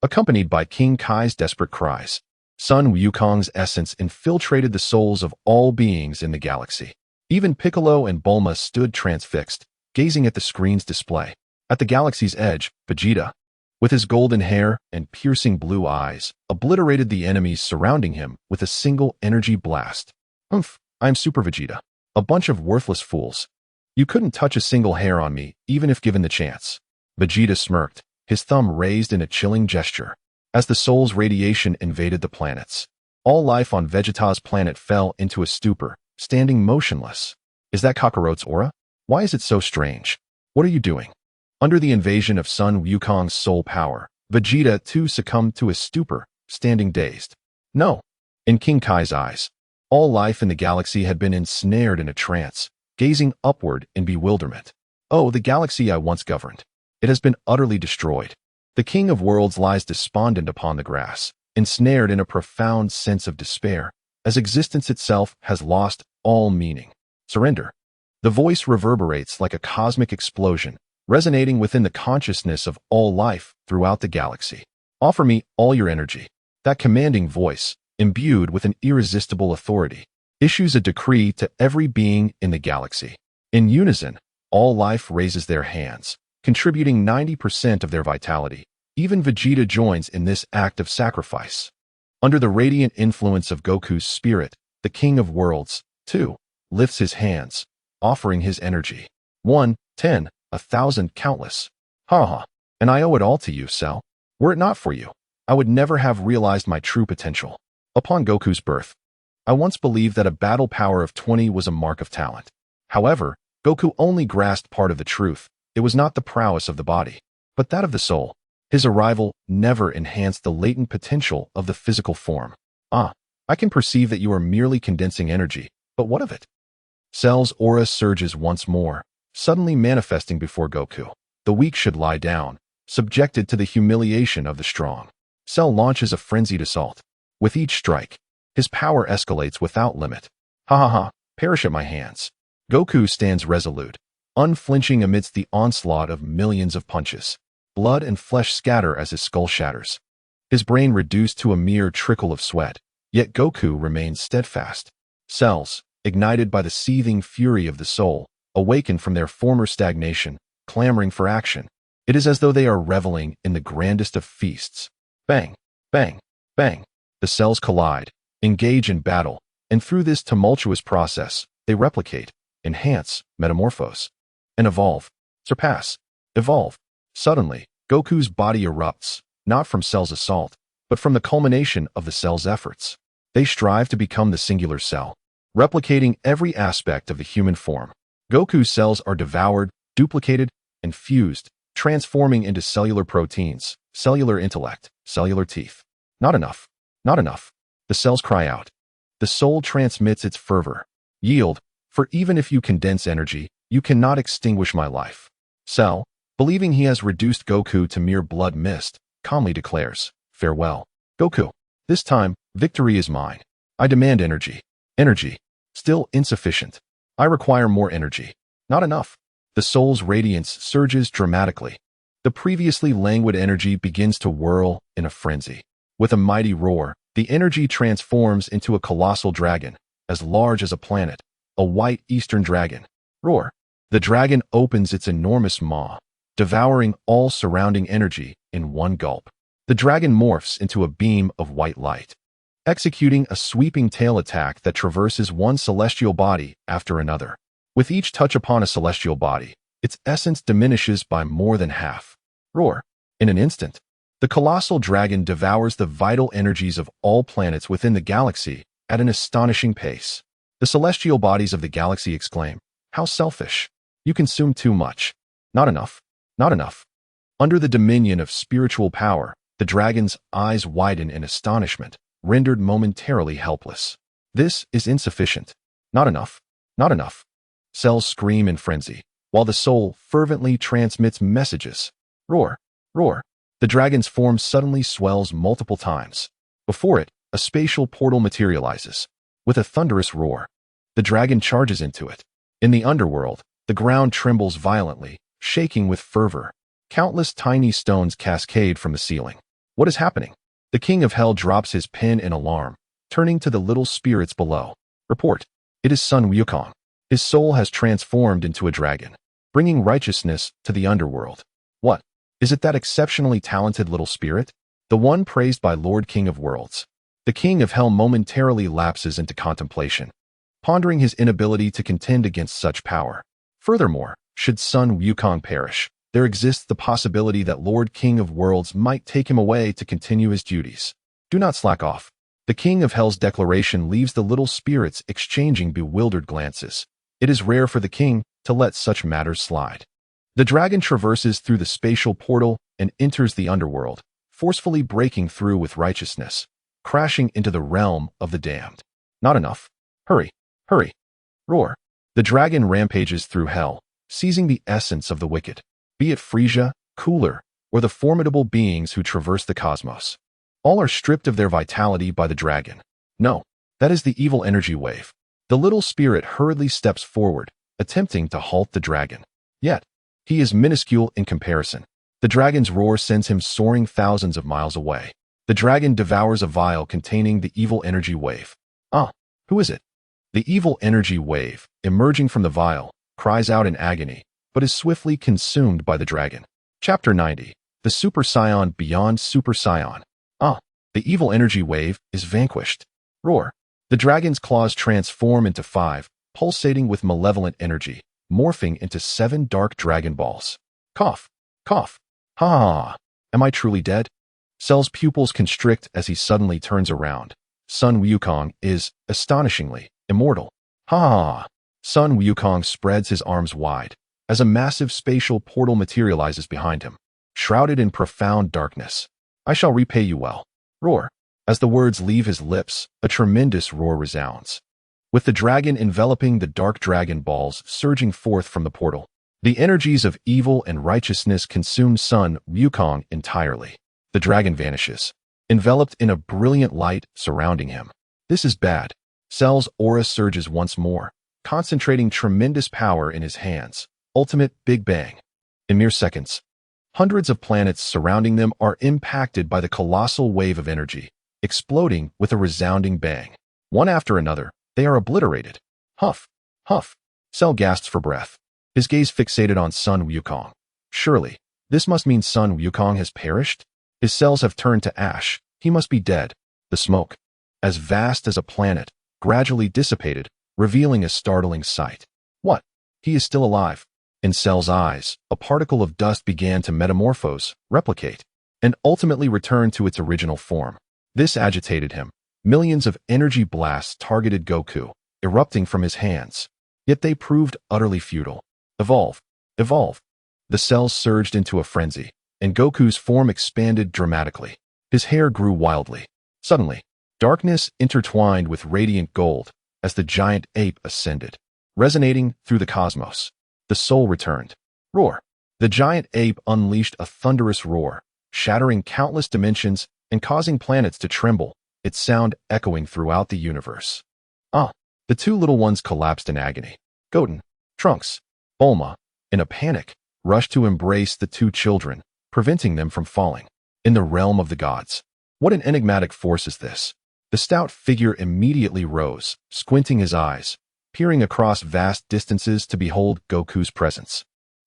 Speaker 1: Accompanied by King Kai's desperate cries, Sun Wukong's essence infiltrated the souls of all beings in the galaxy. Even Piccolo and Bulma stood transfixed, gazing at the screen's display. At the galaxy's edge, Vegeta, with his golden hair and piercing blue eyes, obliterated the enemies surrounding him with a single energy blast. Humph, I'm Super Vegeta. A bunch of worthless fools. You couldn't touch a single hair on me, even if given the chance. Vegeta smirked, his thumb raised in a chilling gesture. As the soul's radiation invaded the planets, all life on Vegeta's planet fell into a stupor, standing motionless. Is that Kakarot's aura? Why is it so strange? What are you doing? Under the invasion of Sun Wukong's soul power, Vegeta too succumbed to a stupor, standing dazed. No. In King Kai's eyes, all life in the galaxy had been ensnared in a trance, gazing upward in bewilderment. Oh, the galaxy I once governed. It has been utterly destroyed. The King of Worlds lies despondent upon the grass, ensnared in a profound sense of despair, as existence itself has lost all meaning. Surrender. The voice reverberates like a cosmic explosion, resonating within the consciousness of all life throughout the galaxy. Offer me all your energy. That commanding voice, imbued with an irresistible authority, issues a decree to every being in the galaxy. In unison, all life raises their hands, contributing 90% of their vitality. Even Vegeta joins in this act of sacrifice. Under the radiant influence of Goku's spirit, the King of Worlds, too, lifts his hands, offering his energy. 1, 10, 1,000, countless. Ha ha, and I owe it all to you, Cell. Were it not for you, I would never have realized my true potential. Upon Goku's birth, I once believed that a battle power of 20 was a mark of talent. However, Goku only grasped part of the truth. It was not the prowess of the body, but that of the soul. His arrival never enhanced the latent potential of the physical form. Ah, I can perceive that you are merely condensing energy, but what of it? Cell's aura surges once more, suddenly manifesting before Goku. The weak should lie down, subjected to the humiliation of the strong. Cell launches a frenzied assault. With each strike, his power escalates without limit. Ha ha ha, perish at my hands. Goku stands resolute, unflinching amidst the onslaught of millions of punches. Blood and flesh scatter as his skull shatters. His brain reduced to a mere trickle of sweat, yet Goku remains steadfast. Cells, ignited by the seething fury of the soul, awaken from their former stagnation, clamoring for action. It is as though they are reveling in the grandest of feasts. Bang, bang, bang. The cells collide, engage in battle, and through this tumultuous process, they replicate, enhance, metamorphose, and evolve, surpass, evolve. Suddenly, Goku's body erupts, not from Cell's assault, but from the culmination of the Cell's efforts. They strive to become the singular Cell, replicating every aspect of the human form. Goku's cells are devoured, duplicated, and fused, transforming into cellular proteins, cellular intellect, cellular teeth. Not enough. Not enough. The cells cry out. The soul transmits its fervor. Yield, for even if you condense energy, you cannot extinguish my life. Cell, believing he has reduced Goku to mere blood mist, calmly declares, farewell. Goku. This time, victory is mine. I demand energy. Energy. Still insufficient. I require more energy. Not enough. The soul's radiance surges dramatically. The previously languid energy begins to whirl in a frenzy. With a mighty roar, the energy transforms into a colossal dragon, as large as a planet, a white eastern dragon. Roar. The dragon opens its enormous maw, devouring all surrounding energy in one gulp. The dragon morphs into a beam of white light, executing a sweeping tail attack that traverses one celestial body after another. With each touch upon a celestial body, its essence diminishes by more than half. Roar. In an instant, the colossal dragon devours the vital energies of all planets within the galaxy at an astonishing pace. The celestial bodies of the galaxy exclaim, "How selfish! You consume too much. Not enough. Not enough." Under the dominion of spiritual power, the dragon's eyes widen in astonishment, rendered momentarily helpless. This is insufficient. Not enough. Not enough. Cells scream in frenzy, while the soul fervently transmits messages. Roar. Roar. The dragon's form suddenly swells multiple times. Before it, a spatial portal materializes. With a thunderous roar, the dragon charges into it. In the underworld, the ground trembles violently, shaking with fervor. Countless tiny stones cascade from the ceiling. What is happening? The king of hell drops his pen in alarm, turning to the little spirits below. Report. It is Sun Wukong. His soul has transformed into a dragon, bringing righteousness to the underworld. What? Is it that exceptionally talented little spirit? The one praised by Lord King of Worlds. The king of hell momentarily lapses into contemplation, pondering his inability to contend against such power. Furthermore, should Sun Wukong perish, there exists the possibility that Lord King of Worlds might take him away to continue his duties. Do not slack off. The king of hell's declaration leaves the little spirits exchanging bewildered glances. It is rare for the king to let such matters slide. The dragon traverses through the spatial portal and enters the underworld, forcefully breaking through with righteousness, crashing into the realm of the damned. Not enough. Hurry, hurry. Roar. The dragon rampages through hell, seizing the essence of the wicked, be it Frieza, Cooler, or the formidable beings who traverse the cosmos. All are stripped of their vitality by the dragon. No, that is the evil energy wave. The little spirit hurriedly steps forward, attempting to halt the dragon. Yet, he is minuscule in comparison. The dragon's roar sends him soaring thousands of miles away. The dragon devours a vial containing the evil energy wave. Ah, who is it? The evil energy wave, emerging from the vial, cries out in agony, but is swiftly consumed by the dragon. Chapter 90. The Super Saiyan Beyond Super Saiyan. Ah, the evil energy wave is vanquished. Roar. The dragon's claws transform into 5, pulsating with malevolent energy, morphing into 7 dark dragon balls. Cough. Cough. Ha ha ha. Am I truly dead? Cell's pupils constrict as he suddenly turns around. Sun Wukong is, astonishingly, immortal. Ha ha ha. Sun Wukong spreads his arms wide, as a massive spatial portal materializes behind him, shrouded in profound darkness. I shall repay you well. Roar. As the words leave his lips, a tremendous roar resounds, with the dragon enveloping the dark dragon balls surging forth from the portal. The energies of evil and righteousness consume Sun Wukong entirely. The dragon vanishes, enveloped in a brilliant light surrounding him. This is bad. Cell's aura surges once more, concentrating tremendous power in his hands. Ultimate Big Bang. In mere seconds, hundreds of planets surrounding them are impacted by the colossal wave of energy, exploding with a resounding bang. One after another, they are obliterated. Huff, huff. Cell gasps for breath, his gaze fixated on Sun Wukong. Surely, this must mean Sun Wukong has perished? His cells have turned to ash. He must be dead. The smoke, as vast as a planet, gradually dissipated, revealing a startling sight. What? He is still alive. In Cell's eyes, a particle of dust began to metamorphose, replicate, and ultimately return to its original form. This agitated him. Millions of energy blasts targeted Goku, erupting from his hands. Yet they proved utterly futile. Evolve. Evolve. The cells surged into a frenzy, and Goku's form expanded dramatically. His hair grew wildly. Suddenly, darkness intertwined with radiant gold as the giant ape ascended, resonating through the cosmos. The soul returned. Roar! The giant ape unleashed a thunderous roar, shattering countless dimensions and causing planets to tremble, its sound echoing throughout the universe. Ah! The two little ones collapsed in agony. Goten, Trunks, Bulma, in a panic, rushed to embrace the two children, preventing them from falling. In the realm of the gods. What an enigmatic force is this? The stout figure immediately rose, squinting his eyes, peering across vast distances to behold Goku's presence.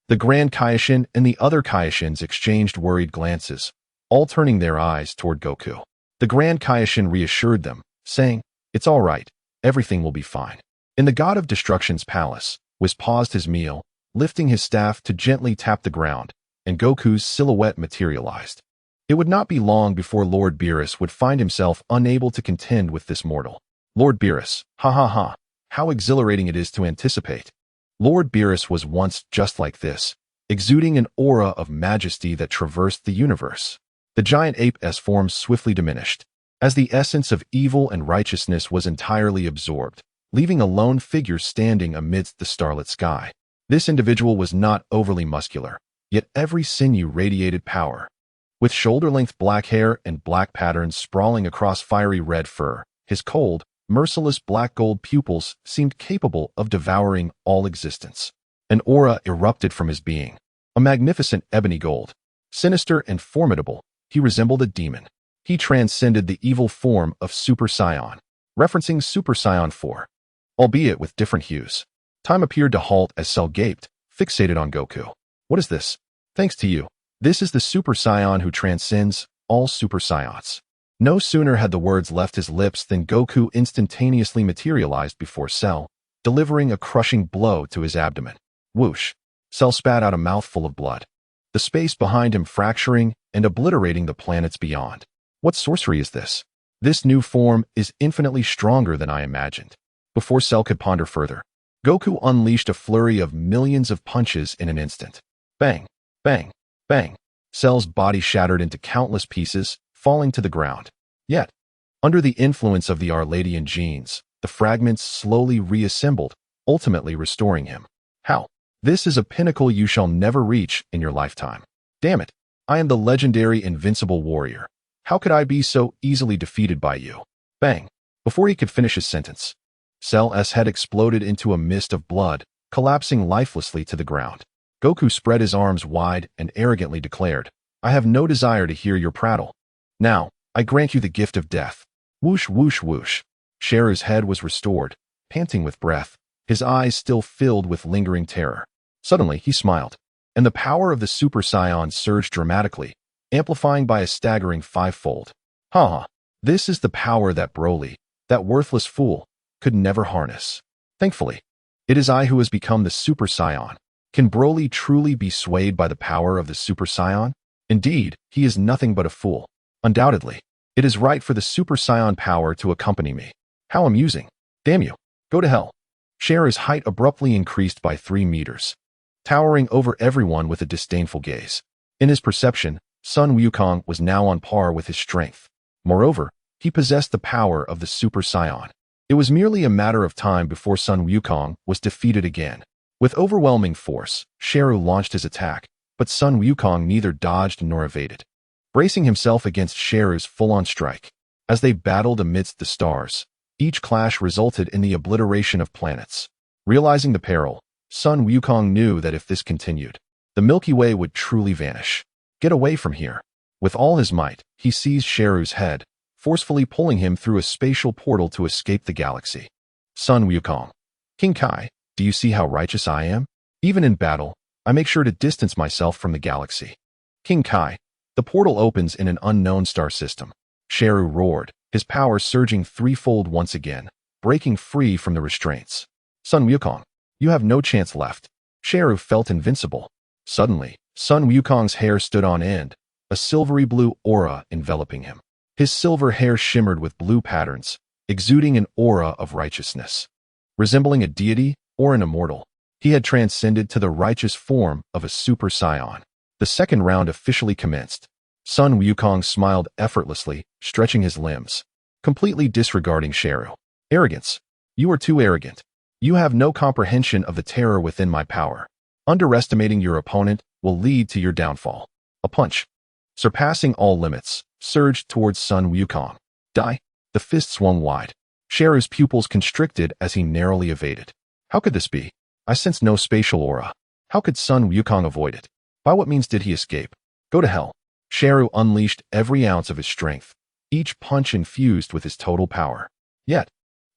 Speaker 1: The Grand Kaioshin and the other Kaioshins exchanged worried glances, all turning their eyes toward Goku. The Grand Kaioshin reassured them, saying, "It's all right, everything will be fine." In the God of Destruction's palace, Whis paused his meal, lifting his staff to gently tap the ground, and Goku's silhouette materialized. It would not be long before Lord Beerus would find himself unable to contend with this mortal. Lord Beerus, ha ha ha, how exhilarating it is to anticipate. Lord Beerus was once just like this, exuding an aura of majesty that traversed the universe. The giant ape's form swiftly diminished, as the essence of evil and righteousness was entirely absorbed, leaving a lone figure standing amidst the starlit sky. This individual was not overly muscular, yet every sinew radiated power. With shoulder-length black hair and black patterns sprawling across fiery red fur, his cold, merciless black-gold pupils seemed capable of devouring all existence. An aura erupted from his being, a magnificent ebony gold. Sinister and formidable, he resembled a demon. He transcended the evil form of Super Saiyan, referencing Super Saiyan 4, albeit with different hues. Time appeared to halt as Cell gaped, fixated on Goku. What is this? Thanks to you. This is the Super Saiyan who transcends all Super Saiyans. No sooner had the words left his lips than Goku instantaneously materialized before Cell, delivering a crushing blow to his abdomen. Whoosh! Cell spat out a mouthful of blood, the space behind him fracturing and obliterating the planets beyond. What sorcery is this? This new form is infinitely stronger than I imagined. Before Cell could ponder further, Goku unleashed a flurry of millions of punches in an instant. Bang! Bang! Bang! Cell's body shattered into countless pieces, falling to the ground. Yet, under the influence of the Arladian genes, the fragments slowly reassembled, ultimately restoring him. How? This is a pinnacle you shall never reach in your lifetime. Damn it! I am the legendary invincible warrior. How could I be so easily defeated by you? Bang! Before he could finish his sentence, Cell's head exploded into a mist of blood, collapsing lifelessly to the ground. Goku spread his arms wide and arrogantly declared, "I have no desire to hear your prattle. Now, I grant you the gift of death." Whoosh, whoosh, whoosh. Sheru's head was restored, panting with breath, his eyes still filled with lingering terror. Suddenly, he smiled, and the power of the Super Saiyan surged dramatically, amplifying by a staggering 5-fold. Ha! This is the power that Broly, that worthless fool, could never harness. Thankfully, it is I who has become the Super Saiyan. Can Broly truly be swayed by the power of the Super Saiyan? Indeed, he is nothing but a fool. Undoubtedly, it is right for the Super Saiyan power to accompany me. How amusing. Damn you. Go to hell. Sheru's height abruptly increased by 3 meters, towering over everyone with a disdainful gaze. In his perception, Sun Wukong was now on par with his strength. Moreover, he possessed the power of the Super Saiyan. It was merely a matter of time before Sun Wukong was defeated again. With overwhelming force, Sheru launched his attack, but Sun Wukong neither dodged nor evaded, bracing himself against Sheru's full-on strike. As they battled amidst the stars, each clash resulted in the obliteration of planets. Realizing the peril, Sun Wukong knew that if this continued, the Milky Way would truly vanish. Get away from here. With all his might, he seized Sheru's head, forcefully pulling him through a spatial portal to escape the galaxy. Sun Wukong. King Kai, do you see how righteous I am? Even in battle, I make sure to distance myself from the galaxy. King Kai. The portal opens in an unknown star system. Sheru roared, his power surging 3-fold once again, breaking free from the restraints. Sun Wukong, you have no chance left. Sheru felt invincible. Suddenly, Sun Wukong's hair stood on end, a silvery blue aura enveloping him. His silver hair shimmered with blue patterns, exuding an aura of righteousness. Resembling a deity or an immortal, he had transcended to the righteous form of a Super Saiyan. The second round officially commenced. Sun Wukong smiled effortlessly, stretching his limbs, completely disregarding Gero. Arrogance. You are too arrogant. You have no comprehension of the terror within my power. Underestimating your opponent will lead to your downfall. A punch, surpassing all limits, surged towards Sun Wukong. Die. The fist swung wide. Gero's pupils constricted as he narrowly evaded. How could this be? I sensed no spatial aura. How could Sun Wukong avoid it? By what means did he escape? Go to hell. Gero unleashed every ounce of his strength, each punch infused with his total power. Yet,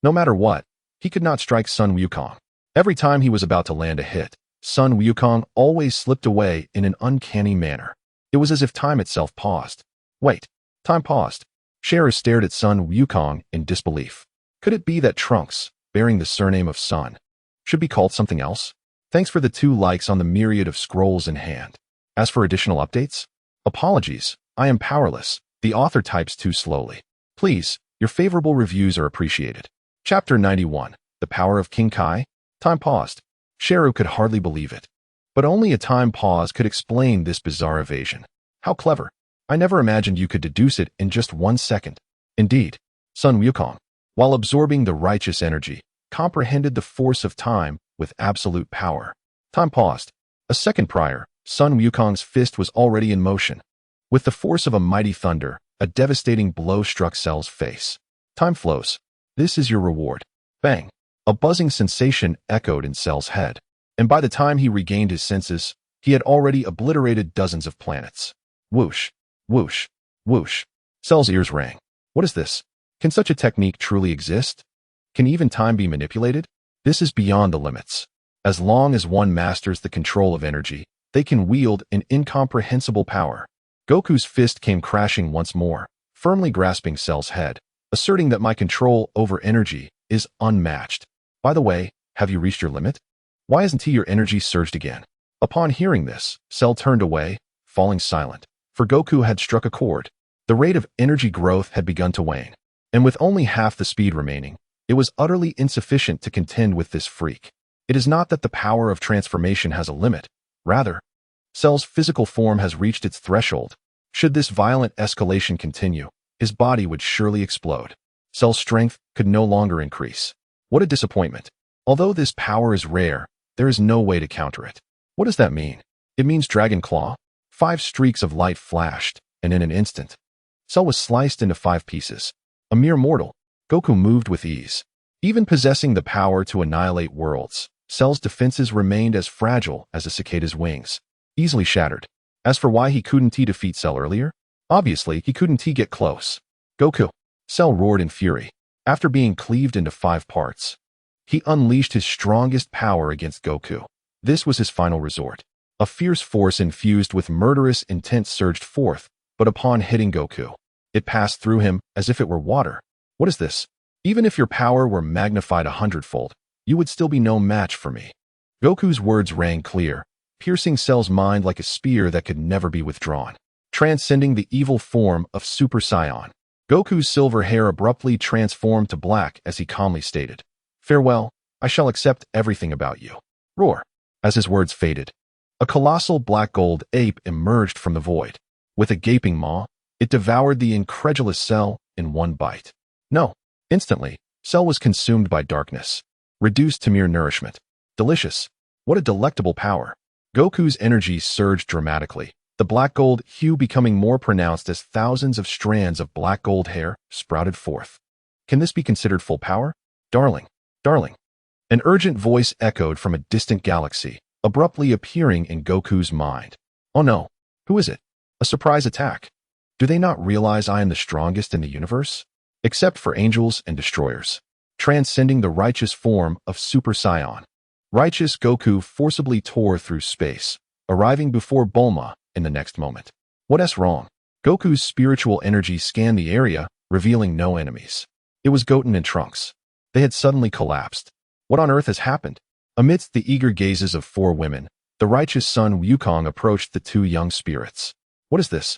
Speaker 1: no matter what, he could not strike Sun Wukong. Every time he was about to land a hit, Sun Wukong always slipped away in an uncanny manner. It was as if time itself paused. Wait, time paused. Gero stared at Sun Wukong in disbelief. Could it be that Trunks, bearing the surname of Sun, should be called something else? Thanks for the 2 likes on the myriad of scrolls in hand. As for additional updates, apologies, I am powerless. The author types too slowly. Please, your favorable reviews are appreciated. Chapter 91, The Power of King Kai. Time paused. Gero could hardly believe it. But only a time pause could explain this bizarre evasion. How clever. I never imagined you could deduce it in just 1 second. Indeed, Sun Wukong, while absorbing the righteous energy, comprehended the force of time with absolute power. Time paused. A second prior, Sun Wukong's fist was already in motion. With the force of a mighty thunder, a devastating blow struck Cell's face. Time flows. This is your reward. Bang. A buzzing sensation echoed in Cell's head, and by the time he regained his senses, he had already obliterated dozens of planets. Whoosh, whoosh, whoosh. Cell's ears rang. What is this? Can such a technique truly exist? Can even time be manipulated? This is beyond the limits. As long as one masters the control of energy, they can wield an incomprehensible power. Goku's fist came crashing once more, firmly grasping Cell's head, asserting that my control over energy is unmatched. By the way, have you reached your limit? Why hasn't your energy surged again? Upon hearing this, Cell turned away, falling silent, for Goku had struck a chord. The rate of energy growth had begun to wane, and with only half the speed remaining, it was utterly insufficient to contend with this freak. It is not that the power of transformation has a limit. Rather, Cell's physical form has reached its threshold. Should this violent escalation continue, his body would surely explode. Cell's strength could no longer increase. What a disappointment. Although this power is rare, there is no way to counter it. What does that mean? It means Dragon Claw. 5 streaks of light flashed, and in an instant, Cell was sliced into 5 pieces. A mere mortal, Goku moved with ease. Even possessing the power to annihilate worlds, Cell's defenses remained as fragile as a cicada's wings, easily shattered. As for why he couldn't defeat Cell earlier, obviously he couldn't get close. Goku. Cell roared in fury. After being cleaved into 5 parts, he unleashed his strongest power against Goku. This was his final resort. A fierce force infused with murderous intent surged forth, but upon hitting Goku, it passed through him as if it were water. What is this? Even if your power were magnified 100-fold, you would still be no match for me. Goku's words rang clear, piercing Cell's mind like a spear that could never be withdrawn. Transcending the evil form of Super Saiyan, Goku's silver hair abruptly transformed to black as he calmly stated, "Farewell, I shall accept everything about you." Roar. As his words faded, a colossal black-gold ape emerged from the void. With a gaping maw, it devoured the incredulous Cell in one bite. No. Instantly, Cell was consumed by darkness, reduced to mere nourishment. Delicious. What a delectable power. Goku's energy surged dramatically, the black gold hue becoming more pronounced as thousands of strands of black gold hair sprouted forth. Can this be considered full power? Darling, darling. An urgent voice echoed from a distant galaxy, abruptly appearing in Goku's mind. Oh no, who is it? A surprise attack. Do they not realize I am the strongest in the universe? Except for angels and destroyers. Transcending the righteous form of Super Saiyan, righteous Goku forcibly tore through space, arriving before Bulma in the next moment. What's wrong? Goku's spiritual energy scanned the area, revealing no enemies. It was Goten and Trunks. They had suddenly collapsed. What on earth has happened? Amidst the eager gazes of 4 women, the righteous Sun Wukong approached the 2 young spirits. What is this?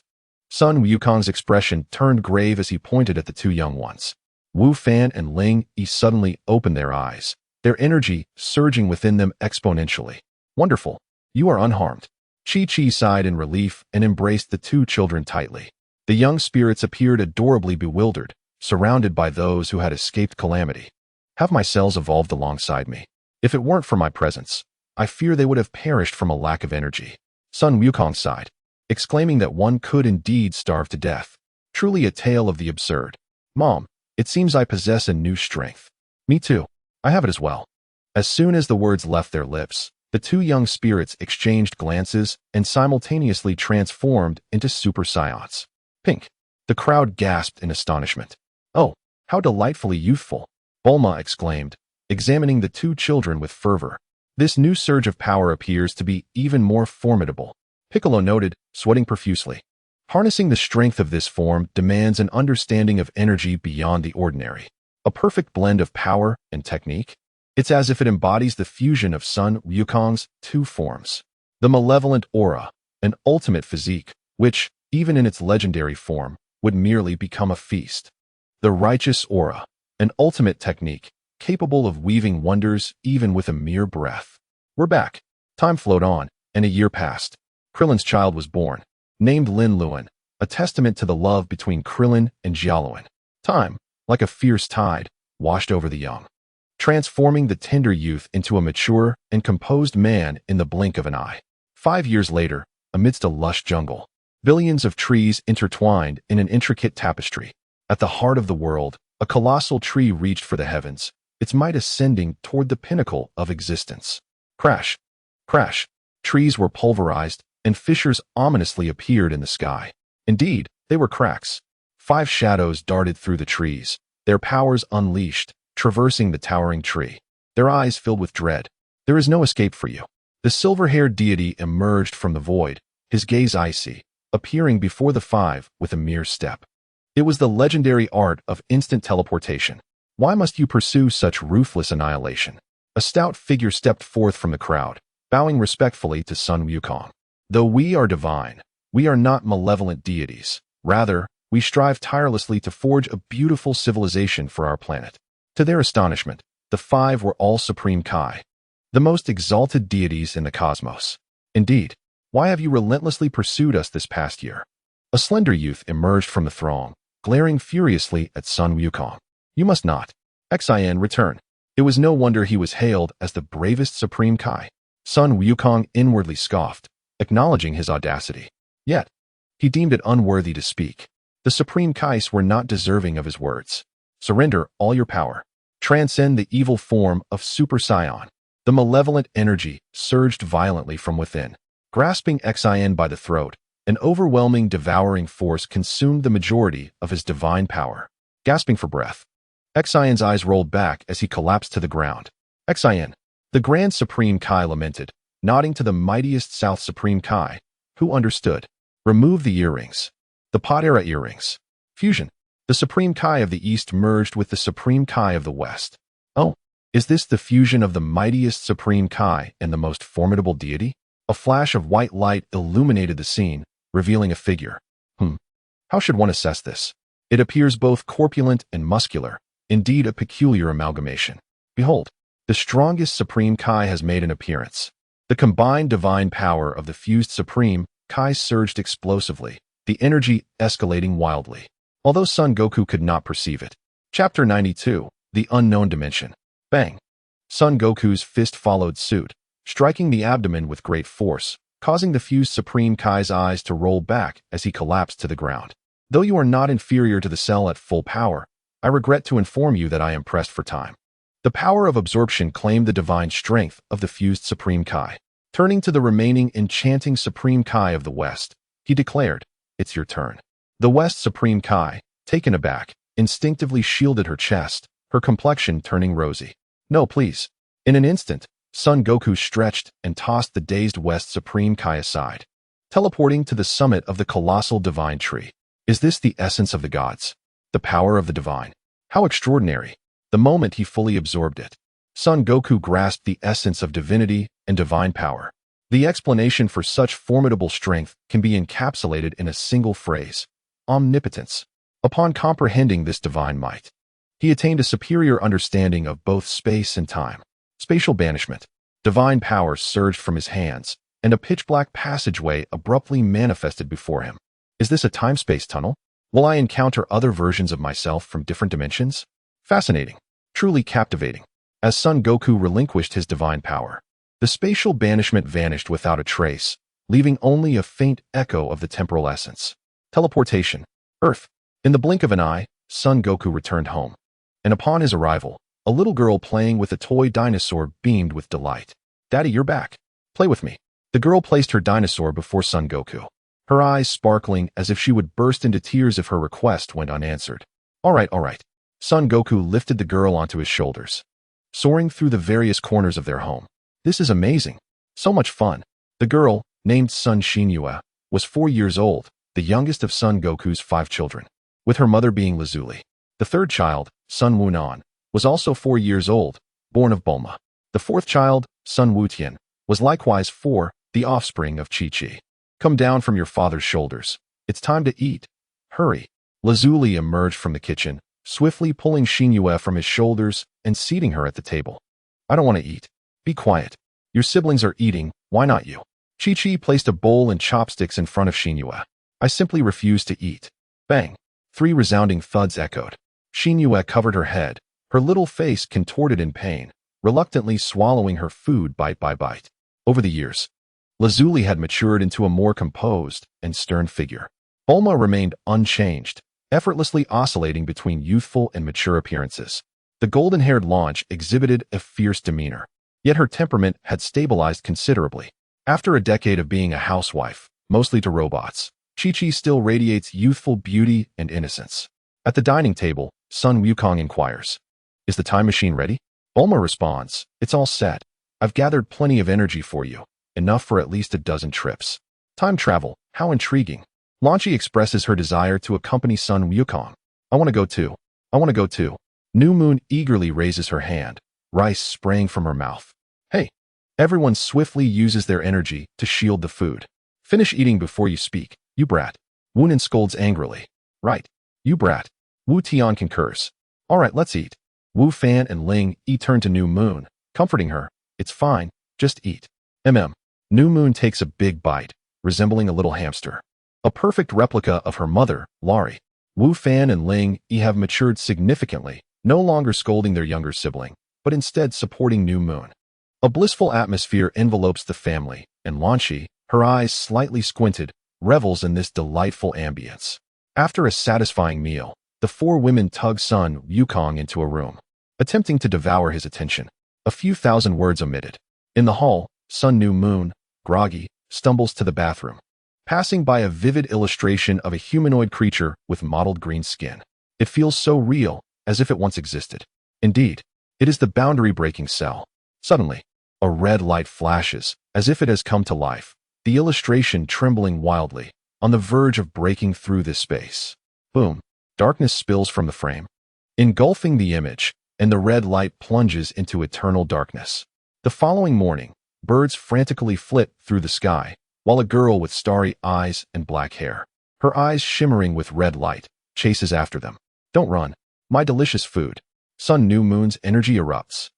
Speaker 1: Sun Wukong's expression turned grave as he pointed at the 2 young ones. Wu Fan and Ling Yi suddenly opened their eyes, their energy surging within them exponentially. Wonderful. You are unharmed. Chi-Chi sighed in relief and embraced the two children tightly. The young spirits appeared adorably bewildered, surrounded by those who had escaped calamity. Have my cells evolved alongside me? If it weren't for my presence, I fear they would have perished from a lack of energy. Sun Wukong sighed, exclaiming that one could indeed starve to death. Truly a tale of the absurd. Mom, it seems I possess a new strength. Me too. I have it as well. As soon as the words left their lips, the two young spirits exchanged glances and simultaneously transformed into Super Saiyans. Pink. The crowd gasped in astonishment. Oh, how delightfully youthful, Bulma exclaimed, examining the two children with fervor. This new surge of power appears to be even more formidable, Piccolo noted, sweating profusely. Harnessing the strength of this form demands an understanding of energy beyond the ordinary. A perfect blend of power and technique. It's as if it embodies the fusion of Sun Wukong's two forms. The malevolent aura, an ultimate physique, which, even in its legendary form, would merely become a feast. The righteous aura, an ultimate technique, capable of weaving wonders even with a mere breath. We're back. Time flowed on, and a year passed. Krillin's child was born, named Lin Luan, a testament to the love between Krillin and Xiaoluan. Time, like a fierce tide, washed over the young, transforming the tender youth into a mature and composed man in the blink of an eye. 5 years later, amidst a lush jungle, billions of trees intertwined in an intricate tapestry. At the heart of the world, a colossal tree reached for the heavens, its might ascending toward the pinnacle of existence. Crash! Crash! Trees were pulverized, and fissures ominously appeared in the sky. Indeed, they were cracks. 5 shadows darted through the trees, their powers unleashed, traversing the towering tree. Their eyes filled with dread. There is no escape for you. The silver-haired deity emerged from the void, his gaze icy, appearing before the 5 with a mere step. It was the legendary art of instant teleportation. Why must you pursue such ruthless annihilation? A stout figure stepped forth from the crowd, bowing respectfully to Sun Wukong. Though we are divine, we are not malevolent deities. Rather, we strive tirelessly to forge a beautiful civilization for our planet. To their astonishment, the 5 were all Supreme Kai, the most exalted deities in the cosmos. Indeed, why have you relentlessly pursued us this past year? A slender youth emerged from the throng, glaring furiously at Sun Wukong. You must not. Xin return. It was no wonder he was hailed as the bravest Supreme Kai. Sun Wukong inwardly scoffed, acknowledging his audacity. Yet, he deemed it unworthy to speak. The Supreme Kais were not deserving of his words. Surrender all your power. Transcend the evil form of Super Saiyan. The malevolent energy surged violently from within. Grasping Xin by the throat, an overwhelming devouring force consumed the majority of his divine power. Gasping for breath, Xion's eyes rolled back as he collapsed to the ground. Xion, the Grand Supreme Kai lamented, nodding to the mightiest South Supreme Kai, who understood. Remove the earrings. The Pod-era earrings. Fusion. The Supreme Kai of the East merged with the Supreme Kai of the West. Oh, is this the fusion of the mightiest Supreme Kai and the most formidable deity? A flash of white light illuminated the scene, revealing a figure. How should one assess this? It appears both corpulent and muscular, indeed a peculiar amalgamation. Behold, the strongest Supreme Kai has made an appearance. The combined divine power of the fused Supreme Kai surged explosively, the energy escalating wildly. Although Son Goku could not perceive it. Chapter 92, The Unknown Dimension. Bang! Son Goku's fist followed suit, striking the abdomen with great force, causing the fused Supreme Kai's eyes to roll back as he collapsed to the ground. Though you are not inferior to the Cell at full power, I regret to inform you that I am pressed for time. The power of absorption claimed the divine strength of the fused Supreme Kai. Turning to the remaining enchanting Supreme Kai of the West, he declared, "It's your turn." The West Supreme Kai, taken aback, instinctively shielded her chest, her complexion turning rosy. No, please. In an instant, Son Goku stretched and tossed the dazed West Supreme Kai aside, teleporting to the summit of the colossal divine tree. Is this the essence of the gods? The power of the divine? How extraordinary! The moment he fully absorbed it, Son Goku grasped the essence of divinity and divine power. The explanation for such formidable strength can be encapsulated in a single phrase: omnipotence. Upon comprehending this divine might, he attained a superior understanding of both space and time. Spatial banishment. Divine power surged from his hands, and a pitch-black passageway abruptly manifested before him. Is this a time-space tunnel? Will I encounter other versions of myself from different dimensions? Fascinating. Truly captivating. As Son Goku relinquished his divine power, the spatial banishment vanished without a trace, leaving only a faint echo of the temporal essence. Teleportation. Earth. In the blink of an eye, Son Goku returned home. And upon his arrival, a little girl playing with a toy dinosaur beamed with delight. Daddy, you're back. Play with me. The girl placed her dinosaur before Son Goku, her eyes sparkling as if she would burst into tears if her request went unanswered. All right. Son Goku lifted the girl onto his shoulders, soaring through the various corners of their home. This is amazing. So much fun. The girl, named Sun Xinyue, was 4 years old, the youngest of Son Goku's 5 children, with her mother being Lazuli. The third child, Sun Wunan, was also 4 years old, born of Bulma. The fourth child, Sun Wutian, was likewise 4, the offspring of Chi-Chi. Come down from your father's shoulders. It's time to eat. Hurry. Lazuli emerged from the kitchen, swiftly pulling Xinyue from his shoulders and seating her at the table. I don't want to eat. Be quiet. Your siblings are eating, why not you? Chi-Chi placed a bowl and chopsticks in front of Xinyue. I simply refuse to eat. Bang. 3 resounding thuds echoed. Xinyue covered her head, her little face contorted in pain, reluctantly swallowing her food bite by bite. Over the years, Lazuli had matured into a more composed and stern figure. Bulma remained unchanged, effortlessly oscillating between youthful and mature appearances. The golden-haired Launch exhibited a fierce demeanor, yet her temperament had stabilized considerably. After a decade of being a housewife, mostly to robots, Chi-Chi still radiates youthful beauty and innocence. At the dining table, Sun Wukong inquires, "Is the time machine ready?" Bulma responds, "It's all set. I've gathered plenty of energy for you, enough for at least a dozen trips." Time travel, how intriguing. Launchi expresses her desire to accompany Sun Wukong. I want to go too. New Moon eagerly raises her hand, rice spraying from her mouth. Hey! Everyone swiftly uses their energy to shield the food. Finish eating before you speak, you brat. Wunan scolds angrily. Right, you brat. Wu Tian concurs. All right, let's eat. Wu Fan and Ling Yi turn to New Moon, comforting her. It's fine, just eat. New Moon takes a big bite, resembling a little hamster. A perfect replica of her mother, Lari. Wu Fan and Ling Yi have matured significantly, no longer scolding their younger sibling, but instead supporting New Moon. A blissful atmosphere envelopes the family, and Launchi, her eyes slightly squinted, revels in this delightful ambience. After a satisfying meal, the 4 women tug Sun Wukong into a room, attempting to devour his attention. A few thousand words omitted. In the hall, Sun New Moon, groggy, stumbles to the bathroom, passing by a vivid illustration of a humanoid creature with mottled green skin. It feels so real, as if it once existed. Indeed, it is the boundary-breaking cell. Suddenly, a red light flashes, as if it has come to life, the illustration trembling wildly, on the verge of breaking through this space. Boom! Darkness spills from the frame, engulfing the image, and the red light plunges into eternal darkness. The following morning, birds frantically flit through the sky, while a girl with starry eyes and black hair, her eyes shimmering with red light, chases after them. Don't run. My delicious food. Sun New Moon's energy erupts.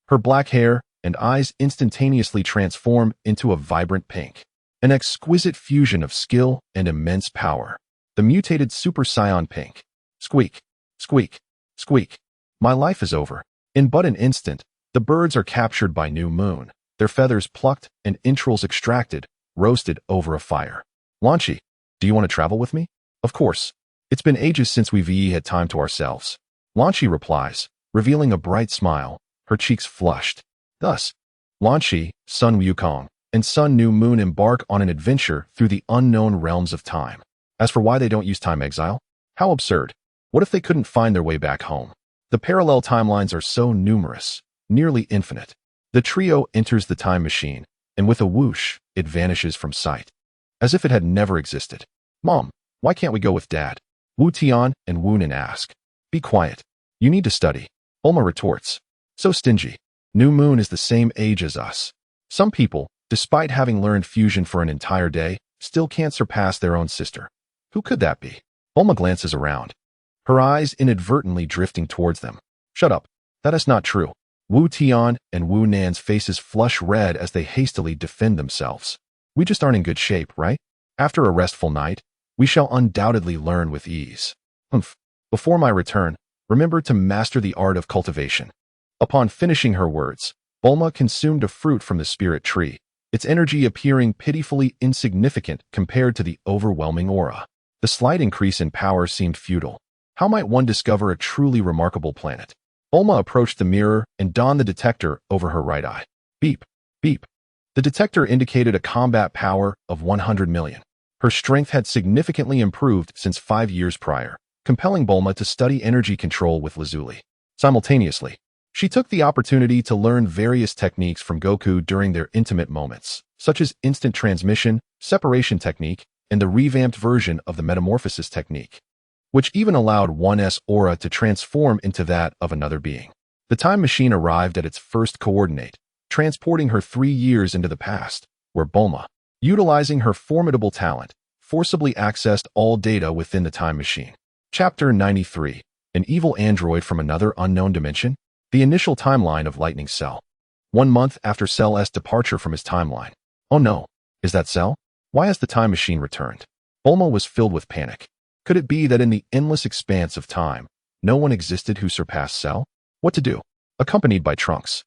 Speaker 1: Her black hair and eyes instantaneously transform into a vibrant pink, an exquisite fusion of skill and immense power. The mutated Super Saiyan Pink. Squeak, squeak, squeak. My life is over. In but an instant, the birds are captured by New Moon, their feathers plucked and entrails extracted, roasted over a fire. Launchi, do you want to travel with me? Of course. It's been ages since we've had time to ourselves. Launchi replies, revealing a bright smile, her cheeks flushed. Thus, Launchi, Sun Wukong, and Sun New Moon embark on an adventure through the unknown realms of time. As for why they don't use time exile, how absurd. What if they couldn't find their way back home? The parallel timelines are so numerous, nearly infinite. The trio enters the time machine, and with a whoosh, it vanishes from sight, as if it had never existed. Mom, why can't we go with Dad? Wu Tian and Wu Nin ask. Be quiet. You need to study. Bulma retorts. So stingy. New Moon is the same age as us. Some people, despite having learned fusion for an entire day, still can't surpass their own sister. Who could that be? Bulma glances around, her eyes inadvertently drifting towards them. Shut up. That is not true. Wu Tian and Wu Nan's faces flush red as they hastily defend themselves. We just aren't in good shape, right? After a restful night, we shall undoubtedly learn with ease. Humph. Before my return, remember to master the art of cultivation. Upon finishing her words, Bulma consumed a fruit from the spirit tree, its energy appearing pitifully insignificant compared to the overwhelming aura. The slight increase in power seemed futile. How might one discover a truly remarkable planet? Bulma approached the mirror and donned the detector over her right eye. Beep, beep. The detector indicated a combat power of 100 million. Her strength had significantly improved since 5 years prior, compelling Bulma to study energy control with Lazuli. Simultaneously, she took the opportunity to learn various techniques from Goku during their intimate moments, such as instant transmission, separation technique, and the revamped version of the metamorphosis technique, which even allowed one's aura to transform into that of another being. The time machine arrived at its first coordinate, transporting her 3 years into the past, where Bulma, utilizing her formidable talent, forcibly accessed all data within the time machine. Chapter 93. An evil android from another unknown dimension? The initial timeline of Lightning Cell. 1 month after Cell's departure from his timeline. Oh no, is that Cell? Why has the time machine returned? Bulma was filled with panic. Could it be that in the endless expanse of time, no one existed who surpassed Cell? What to do? Accompanied by Trunks,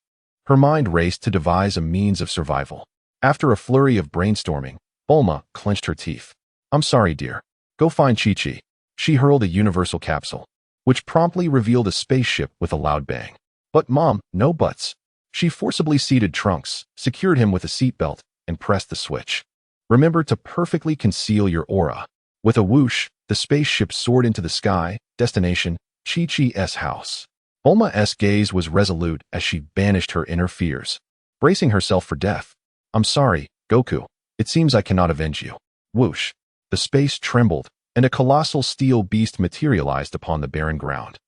Speaker 1: her mind raced to devise a means of survival. After a flurry of brainstorming, Bulma clenched her teeth. I'm sorry, dear. Go find Chi-Chi. She hurled a universal capsule, which promptly revealed a spaceship with a loud bang. But Mom, no buts. She forcibly seated Trunks, secured him with a seatbelt, and pressed the switch. Remember to perfectly conceal your aura. With a whoosh, the spaceship soared into the sky, destination, Chi-Chi's house. Bulma's gaze was resolute as she banished her inner fears, bracing herself for death. I'm sorry, Goku. It seems I cannot avenge you. Whoosh. The space trembled, and a colossal steel beast materialized upon the barren ground.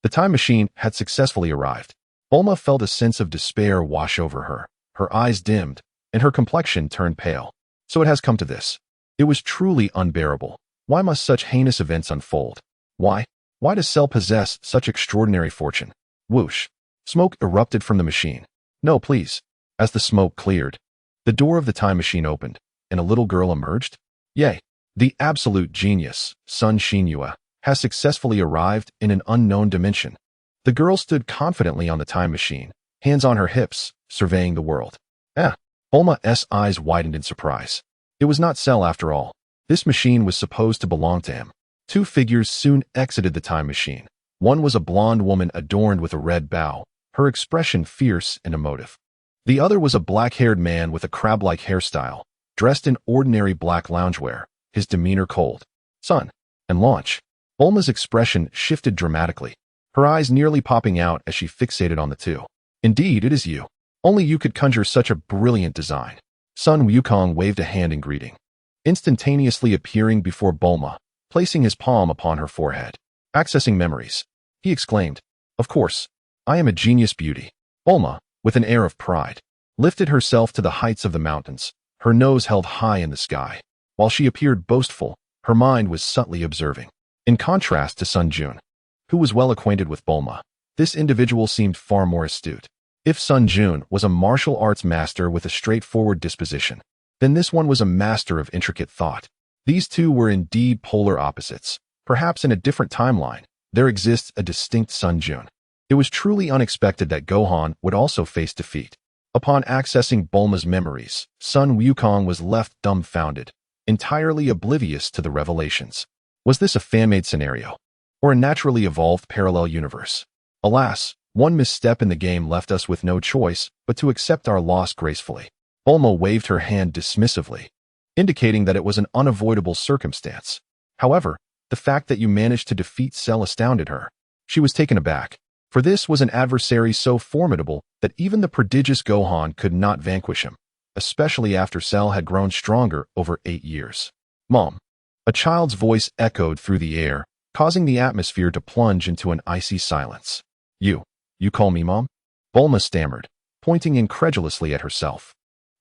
Speaker 1: The time machine had successfully arrived. Bulma felt a sense of despair wash over her. Her eyes dimmed, and her complexion turned pale. So it has come to this. It was truly unbearable. Why must such heinous events unfold? Why? Why does Cell possess such extraordinary fortune? Whoosh. Smoke erupted from the machine. No, please. As the smoke cleared, the door of the time machine opened, and a little girl emerged. Yay! The absolute genius, Sun Shinua, has successfully arrived in an unknown dimension. The girl stood confidently on the time machine, hands on her hips, surveying the world. Bulma's eyes widened in surprise. It was not Cell after all. This machine was supposed to belong to him. 2 figures soon exited the time machine. One was a blonde woman adorned with a red bow, her expression fierce and emotive. The other was a black-haired man with a crab-like hairstyle, dressed in ordinary black loungewear, his demeanor cold. Son. And launch. Bulma's expression shifted dramatically, her eyes nearly popping out as she fixated on the two. Indeed, it is you. Only you could conjure such a brilliant design. Sun Wukong waved a hand in greeting, instantaneously appearing before Bulma, placing his palm upon her forehead. Accessing memories. He exclaimed, Of course, I am a genius beauty. Bulma, with an air of pride, lifted herself to the heights of the mountains, her nose held high in the sky. While she appeared boastful, her mind was subtly observing. In contrast to Sun Jun, who was well acquainted with Bulma, this individual seemed far more astute. If Sun Jun was a martial arts master with a straightforward disposition, then this one was a master of intricate thought. These two were indeed polar opposites. Perhaps in a different timeline, there exists a distinct Sun Jun. It was truly unexpected that Gohan would also face defeat. Upon accessing Bulma's memories, Sun Wukong was left dumbfounded, entirely oblivious to the revelations. Was this a fan-made scenario, or a naturally evolved parallel universe? Alas, one misstep in the game left us with no choice but to accept our loss gracefully. Bulma waved her hand dismissively, indicating that it was an unavoidable circumstance. However, the fact that you managed to defeat Cell astounded her. She was taken aback, for this was an adversary so formidable that even the prodigious Gohan could not vanquish him, especially after Cell had grown stronger over 8 years. Mom. A child's voice echoed through the air, causing the atmosphere to plunge into an icy silence. You call me Mom? Bulma stammered, pointing incredulously at herself.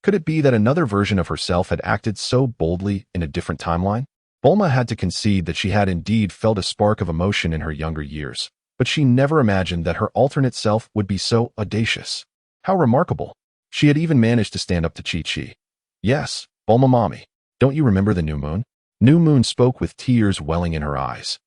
Speaker 1: Could it be that another version of herself had acted so boldly in a different timeline? Bulma had to concede that she had indeed felt a spark of emotion in her younger years, but she never imagined that her alternate self would be so audacious. How remarkable! She had even managed to stand up to Chi-Chi. Yes, Bulma mommy, don't you remember the new moon? New Moon spoke with tears welling in her eyes.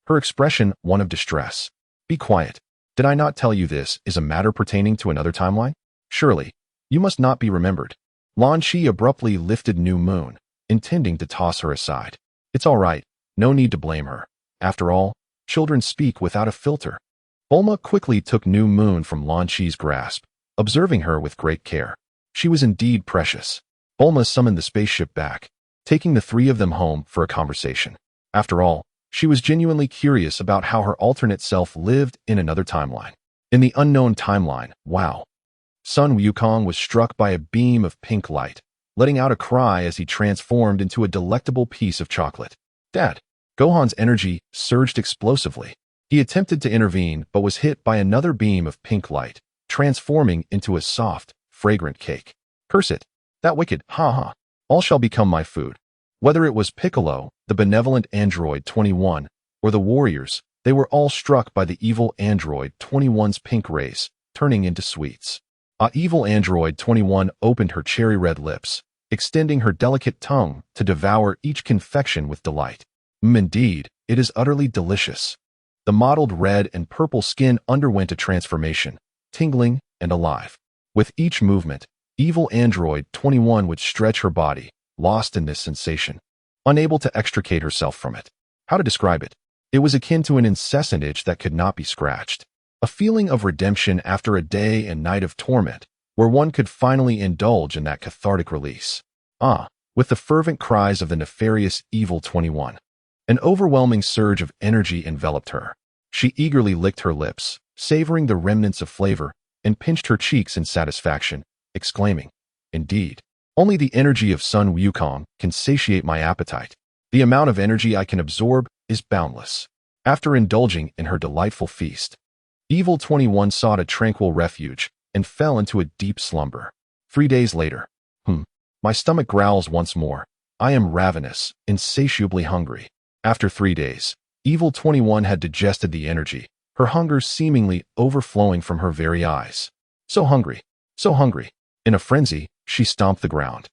Speaker 1: Her expression one of distress. Be quiet. Did I not tell you this is a matter pertaining to another timeline? Surely, you must not be remembered. Lan Shi abruptly lifted New Moon, intending to toss her aside. It's all right. No need to blame her. After all, children speak without a filter. Bulma quickly took New Moon from Lan Shi's grasp, observing her with great care. She was indeed precious. Bulma summoned the spaceship back, taking the three of them home for a conversation. After all, she was genuinely curious about how her alternate self lived in another timeline. In the unknown timeline, wow. Sun Wukong was struck by a beam of pink light, letting out a cry as he transformed into a delectable piece of chocolate. Dad! Gohan's energy surged explosively. He attempted to intervene but was hit by another beam of pink light, transforming into a soft, fragrant cake. Curse it! That wicked, ha-ha! All shall become my food. Whether it was Piccolo, the benevolent android 21, or the warriors, they were all struck by the evil android 21's pink rays, turning into sweets. Evil android 21 opened her cherry-red lips, extending her delicate tongue to devour each confection with delight. Indeed, it is utterly delicious. The mottled red and purple skin underwent a transformation, tingling and alive. With each movement, evil android 21 would stretch her body, lost in this sensation, unable to extricate herself from it. How to describe it? It was akin to an incessant itch that could not be scratched. A feeling of redemption after a day and night of torment, where one could finally indulge in that cathartic release. With the fervent cries of the nefarious evil 21. An overwhelming surge of energy enveloped her. She eagerly licked her lips, savoring the remnants of flavor, and pinched her cheeks in satisfaction, exclaiming, "Indeed, only the energy of Sun Wukong can satiate my appetite. The amount of energy I can absorb is boundless." After indulging in her delightful feast, Evil 21 sought a tranquil refuge and fell into a deep slumber. 3 days later, my stomach growls once more. I am ravenous, insatiably hungry. After 3 days, Evil 21 had digested the energy, her hunger seemingly overflowing from her very eyes. So hungry, so hungry. In a frenzy, she stomped the ground,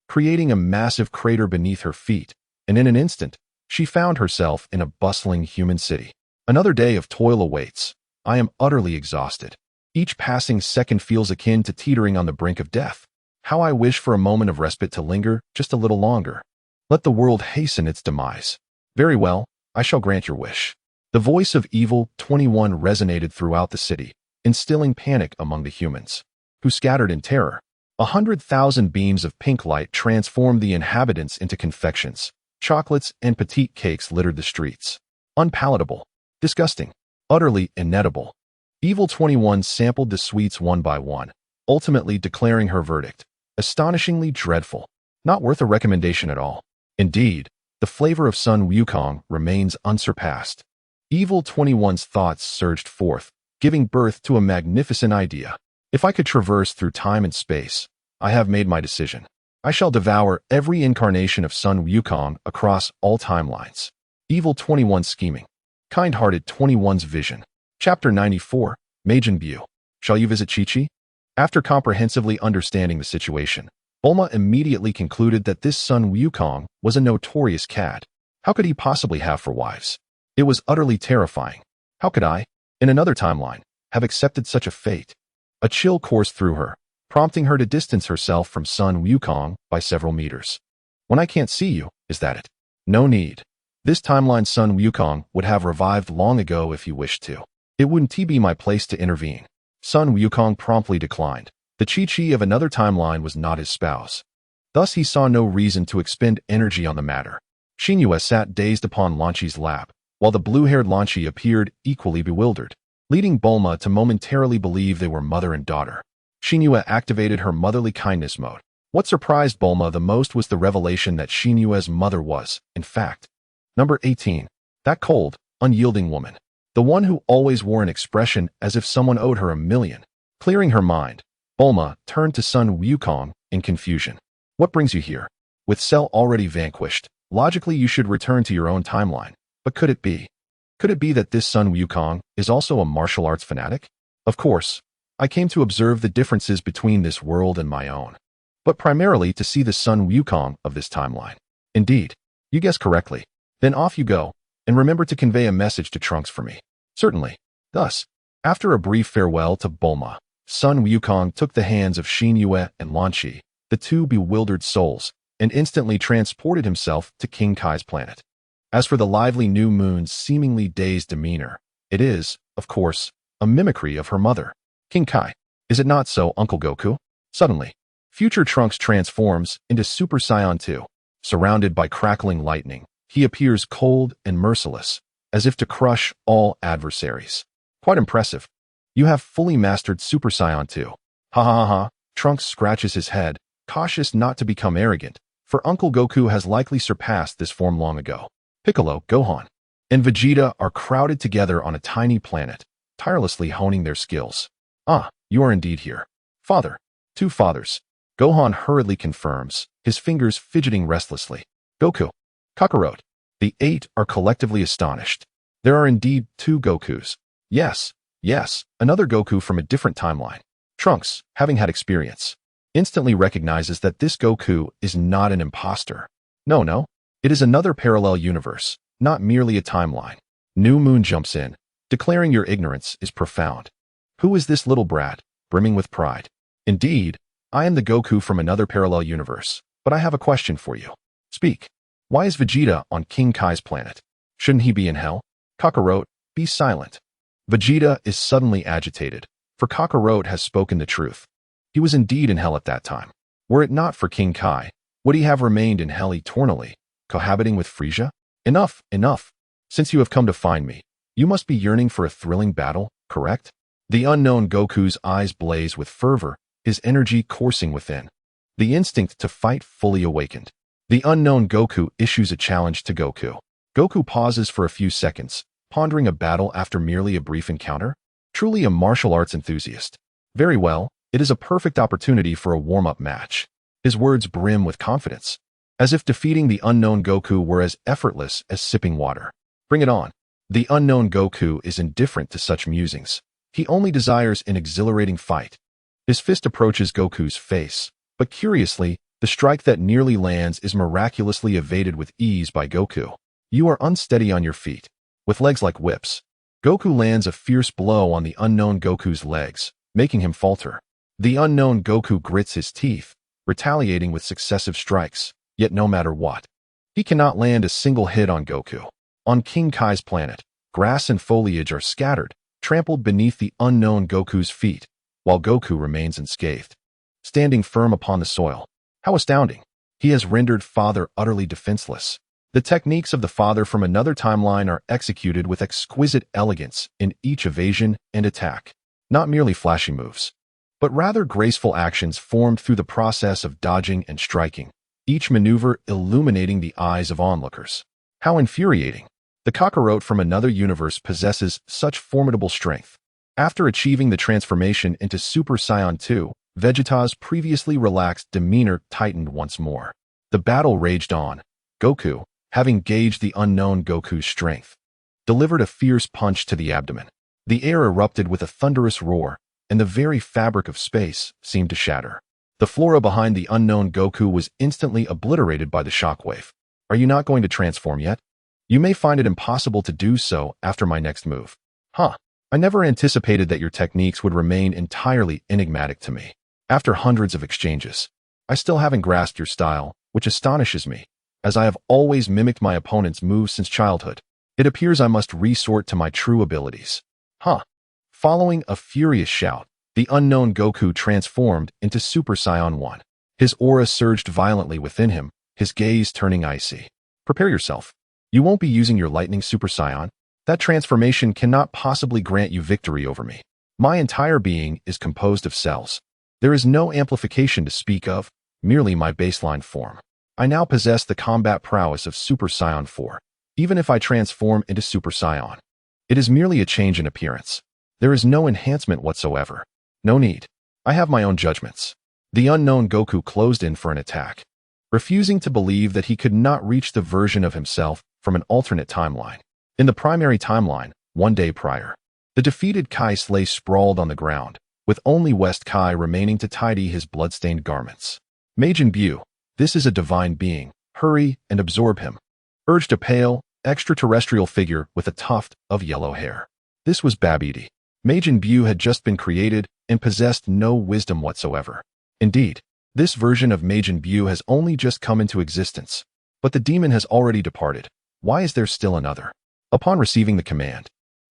Speaker 1: creating a massive crater beneath her feet, and in an instant, she found herself in a bustling human city. Another day of toil awaits. I am utterly exhausted. Each passing second feels akin to teetering on the brink of death. How I wish for a moment of respite to linger just a little longer. Let the world hasten its demise. Very well, I shall grant your wish. The voice of Evil 21 resonated throughout the city, instilling panic among the humans, who scattered in terror. 100,000 beams of pink light transformed the inhabitants into confections. Chocolates and petite cakes littered the streets. Unpalatable, disgusting, utterly inedible. Evil 21 sampled the sweets one by one, ultimately declaring her verdict. Astonishingly dreadful. Not worth a recommendation at all. Indeed, the flavor of Sun Wukong remains unsurpassed. Evil 21's thoughts surged forth, giving birth to a magnificent idea. If I could traverse through time and space, I have made my decision. I shall devour every incarnation of Sun Wukong across all timelines. Evil 21's scheming. Kind-hearted 21's vision. Chapter 94, Majin Buu. Shall you visit Chi-Chi? After comprehensively understanding the situation, Bulma immediately concluded that this Sun Wukong was a notorious cad. How could he possibly have 4 wives? It was utterly terrifying. How could I, in another timeline, have accepted such a fate? A chill coursed through her, prompting her to distance herself from Sun Wukong by several meters. When I can't see you, is that it? No need. This timeline Sun Wukong would have revived long ago if he wished to. It wouldn't be my place to intervene. Sun Wukong promptly declined. The Chi-Chi of another timeline was not his spouse. Thus he saw no reason to expend energy on the matter. Xinyue sat dazed upon Lan Shi's lap, while the blue-haired Lan Shi appeared equally bewildered, leading Bulma to momentarily believe they were mother and daughter. Xinyue activated her motherly kindness mode. What surprised Bulma the most was the revelation that Xinyue's mother was, in fact, number 18, that cold, unyielding woman. The one who always wore an expression as if someone owed her 1,000,000. Clearing her mind, Bulma turned to Sun Wukong in confusion. What brings you here? With Cell already vanquished, logically you should return to your own timeline. But could it be? Could it be that this Sun Wukong is also a martial arts fanatic? Of course, I came to observe the differences between this world and my own. but primarily to see the Sun Wukong of this timeline. Indeed, you guessed correctly. Then off you go, and remember to convey a message to Trunks for me. Certainly. Thus, after a brief farewell to Bulma, Sun Wukong took the hands of Xin Yue and Lan Shi, the two bewildered souls, and instantly transported himself to King Kai's planet. As for the lively new moon's seemingly dazed demeanor, it is, of course, a mimicry of her mother, King Kai. Is it not so, Uncle Goku? Suddenly, future Trunks transforms into Super Saiyan 2. Surrounded by crackling lightning, he appears cold and merciless, as if to crush all adversaries. Quite impressive. You have fully mastered Super Saiyan 2. Ha ha ha ha. Trunks scratches his head, cautious not to become arrogant, for Uncle Goku has likely surpassed this form long ago. Piccolo, Gohan, and Vegeta are crowded together on a tiny planet, tirelessly honing their skills. Ah, you are indeed here. Father. Two fathers. Gohan hurriedly confirms, his fingers fidgeting restlessly. Goku. Kakarot. The 8 are collectively astonished. There are indeed 2 Gokus. Yes, another Goku from a different timeline. Trunks, having had experience, instantly recognizes that this Goku is not an imposter. No, it is another parallel universe, not merely a timeline. New Moon jumps in, declaring your ignorance is profound. Who is this little brat, brimming with pride? Indeed, I am the Goku from another parallel universe, but I have a question for you. Speak. Why is Vegeta on King Kai's planet? Shouldn't he be in hell? Kakarot, be silent. Vegeta is suddenly agitated, for Kakarot has spoken the truth. He was indeed in hell at that time. Were it not for King Kai, would he have remained in hell eternally, cohabiting with Frieza? Enough. Since you have come to find me, you must be yearning for a thrilling battle, correct? The unknown Goku's eyes blaze with fervor, his energy coursing within. The instinct to fight fully awakened. The unknown Goku issues a challenge to Goku. Goku pauses for a few seconds, pondering a battle after merely a brief encounter? Truly a martial arts enthusiast. Very well, it is a perfect opportunity for a warm-up match. His words brim with confidence, as if defeating the unknown Goku were as effortless as sipping water. Bring it on. The unknown Goku is indifferent to such musings. He only desires an exhilarating fight. His fist approaches Goku's face, but curiously, the strike that nearly lands is miraculously evaded with ease by Goku. You are unsteady on your feet. With legs like whips, Goku lands a fierce blow on the unknown Goku's legs, making him falter. The unknown Goku grits his teeth, retaliating with successive strikes, yet no matter what, he cannot land a single hit on Goku. On King Kai's planet, grass and foliage are scattered, trampled beneath the unknown Goku's feet, while Goku remains unscathed, standing firm upon the soil. How astounding! He has rendered Father utterly defenseless. The techniques of the Father from another timeline are executed with exquisite elegance in each evasion and attack. Not merely flashy moves, but rather graceful actions formed through the process of dodging and striking, each maneuver illuminating the eyes of onlookers. How infuriating! The Kakarot from another universe possesses such formidable strength. After achieving the transformation into Super Saiyan 2, Vegeta's previously relaxed demeanor tightened once more. The battle raged on. Goku, having gauged the unknown Goku's strength, delivered a fierce punch to the abdomen. The air erupted with a thunderous roar, and the very fabric of space seemed to shatter. The flora behind the unknown Goku was instantly obliterated by the shockwave. Are you not going to transform yet? You may find it impossible to do so after my next move. I never anticipated that your techniques would remain entirely enigmatic to me. After hundreds of exchanges, I still haven't grasped your style, which astonishes me, as I have always mimicked my opponent's moves since childhood. It appears I must resort to my true abilities. Following a furious shout, the unknown Goku transformed into Super Saiyan 1. His aura surged violently within him, his gaze turning icy. Prepare yourself. You won't be using your lightning Super Saiyan. That transformation cannot possibly grant you victory over me. My entire being is composed of cells. There is no amplification to speak of, merely my baseline form. I now possess the combat prowess of Super Saiyan 4, even if I transform into Super Saiyan. It is merely a change in appearance. There is no enhancement whatsoever. No need. I have my own judgments. The unknown Goku closed in for an attack, refusing to believe that he could not reach the version of himself from an alternate timeline. In the primary timeline, 1 day prior, the defeated Kai lay sprawled on the ground, with only West Kai remaining to tidy his bloodstained garments. Maiden Bu, this is a divine being. Hurry and absorb him, urged a pale, extraterrestrial figure with a tuft of yellow hair. This was Babidi. Maiden Bu had just been created and possessed no wisdom whatsoever. Indeed, this version of Maiden Bu has only just come into existence. But the demon has already departed. Why is there still another? Upon receiving the command,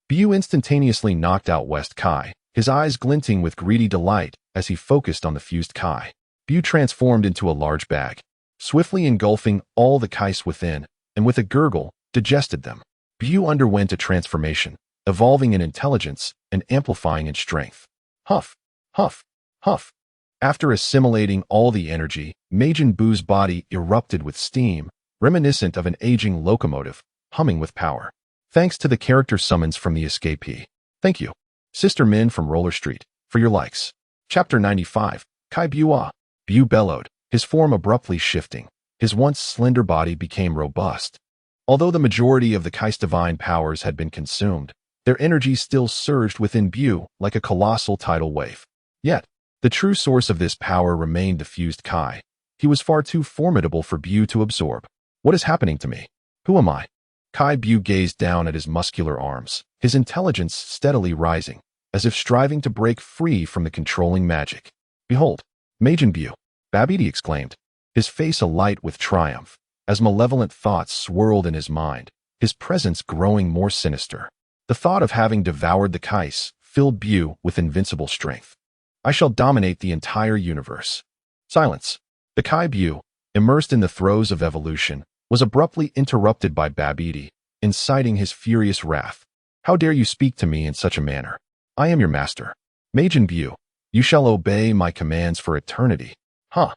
Speaker 1: Bu instantaneously knocked out West Kai, his eyes glinting with greedy delight as he focused on the fused Kai. Bu transformed into a large bag, swiftly engulfing all the Kais within, and with a gurgle, digested them. Bu underwent a transformation, evolving in intelligence and amplifying in strength. Huff, huff, huff. After assimilating all the energy, Maiden Bu's body erupted with steam, reminiscent of an aging locomotive, humming with power. Thanks to the character summons from the escapee. Thank you, Sister Min from Roller Street, for your likes. Chapter 95, Kai Bua. Bu bellowed, his form abruptly shifting. His once slender body became robust. Although the majority of the Kai's divine powers had been consumed, their energy still surged within Bu like a colossal tidal wave. Yet, the true source of this power remained the fused Kai. He was far too formidable for Bu to absorb. What is happening to me? Who am I? Kai Bu gazed down at his muscular arms, his intelligence steadily rising, as if striving to break free from the controlling magic. Behold, Maiden Bu, Babidi exclaimed, his face alight with triumph, as malevolent thoughts swirled in his mind, his presence growing more sinister. The thought of having devoured the Kais filled Bu with invincible strength. I shall dominate the entire universe. Silence. The Kai Bu, immersed in the throes of evolution, was abruptly interrupted by Babidi, inciting his furious wrath. How dare you speak to me in such a manner? I am your master. Maiden Bu, you shall obey my commands for eternity. Huh.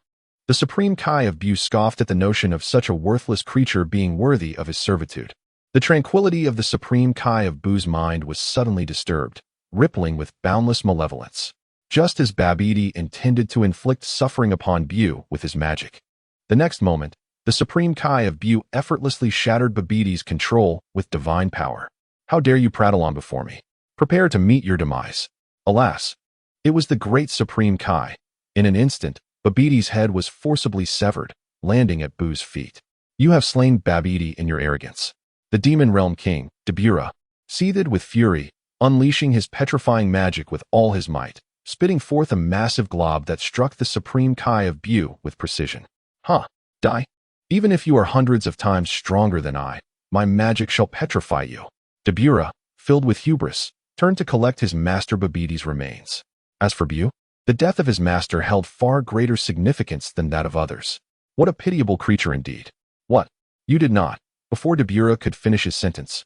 Speaker 1: The supreme Kai of Bu scoffed at the notion of such a worthless creature being worthy of his servitude. The tranquility of the supreme Kai of Bu's mind was suddenly disturbed, rippling with boundless malevolence. Just as Babidi intended to inflict suffering upon Bu with his magic. The next moment, the supreme Kai of Bu effortlessly shattered Babidi's control with divine power. How dare you prattle on before me? Prepare to meet your demise. Alas, it was the great supreme Kai. In an instant, Babidi's head was forcibly severed, landing at Bu's feet. You have slain Babidi in your arrogance. The Demon Realm King, Dabura, seethed with fury, unleashing his petrifying magic with all his might, spitting forth a massive glob that struck the supreme Kai of Bu with precision. Huh, die? Even if you are hundreds of times stronger than I, my magic shall petrify you. Dabura, filled with hubris, turned to collect his master Babidi's remains. As for Bu, the death of his master held far greater significance than that of others. What a pitiable creature indeed. What? You did not. Before Dabura could finish his sentence,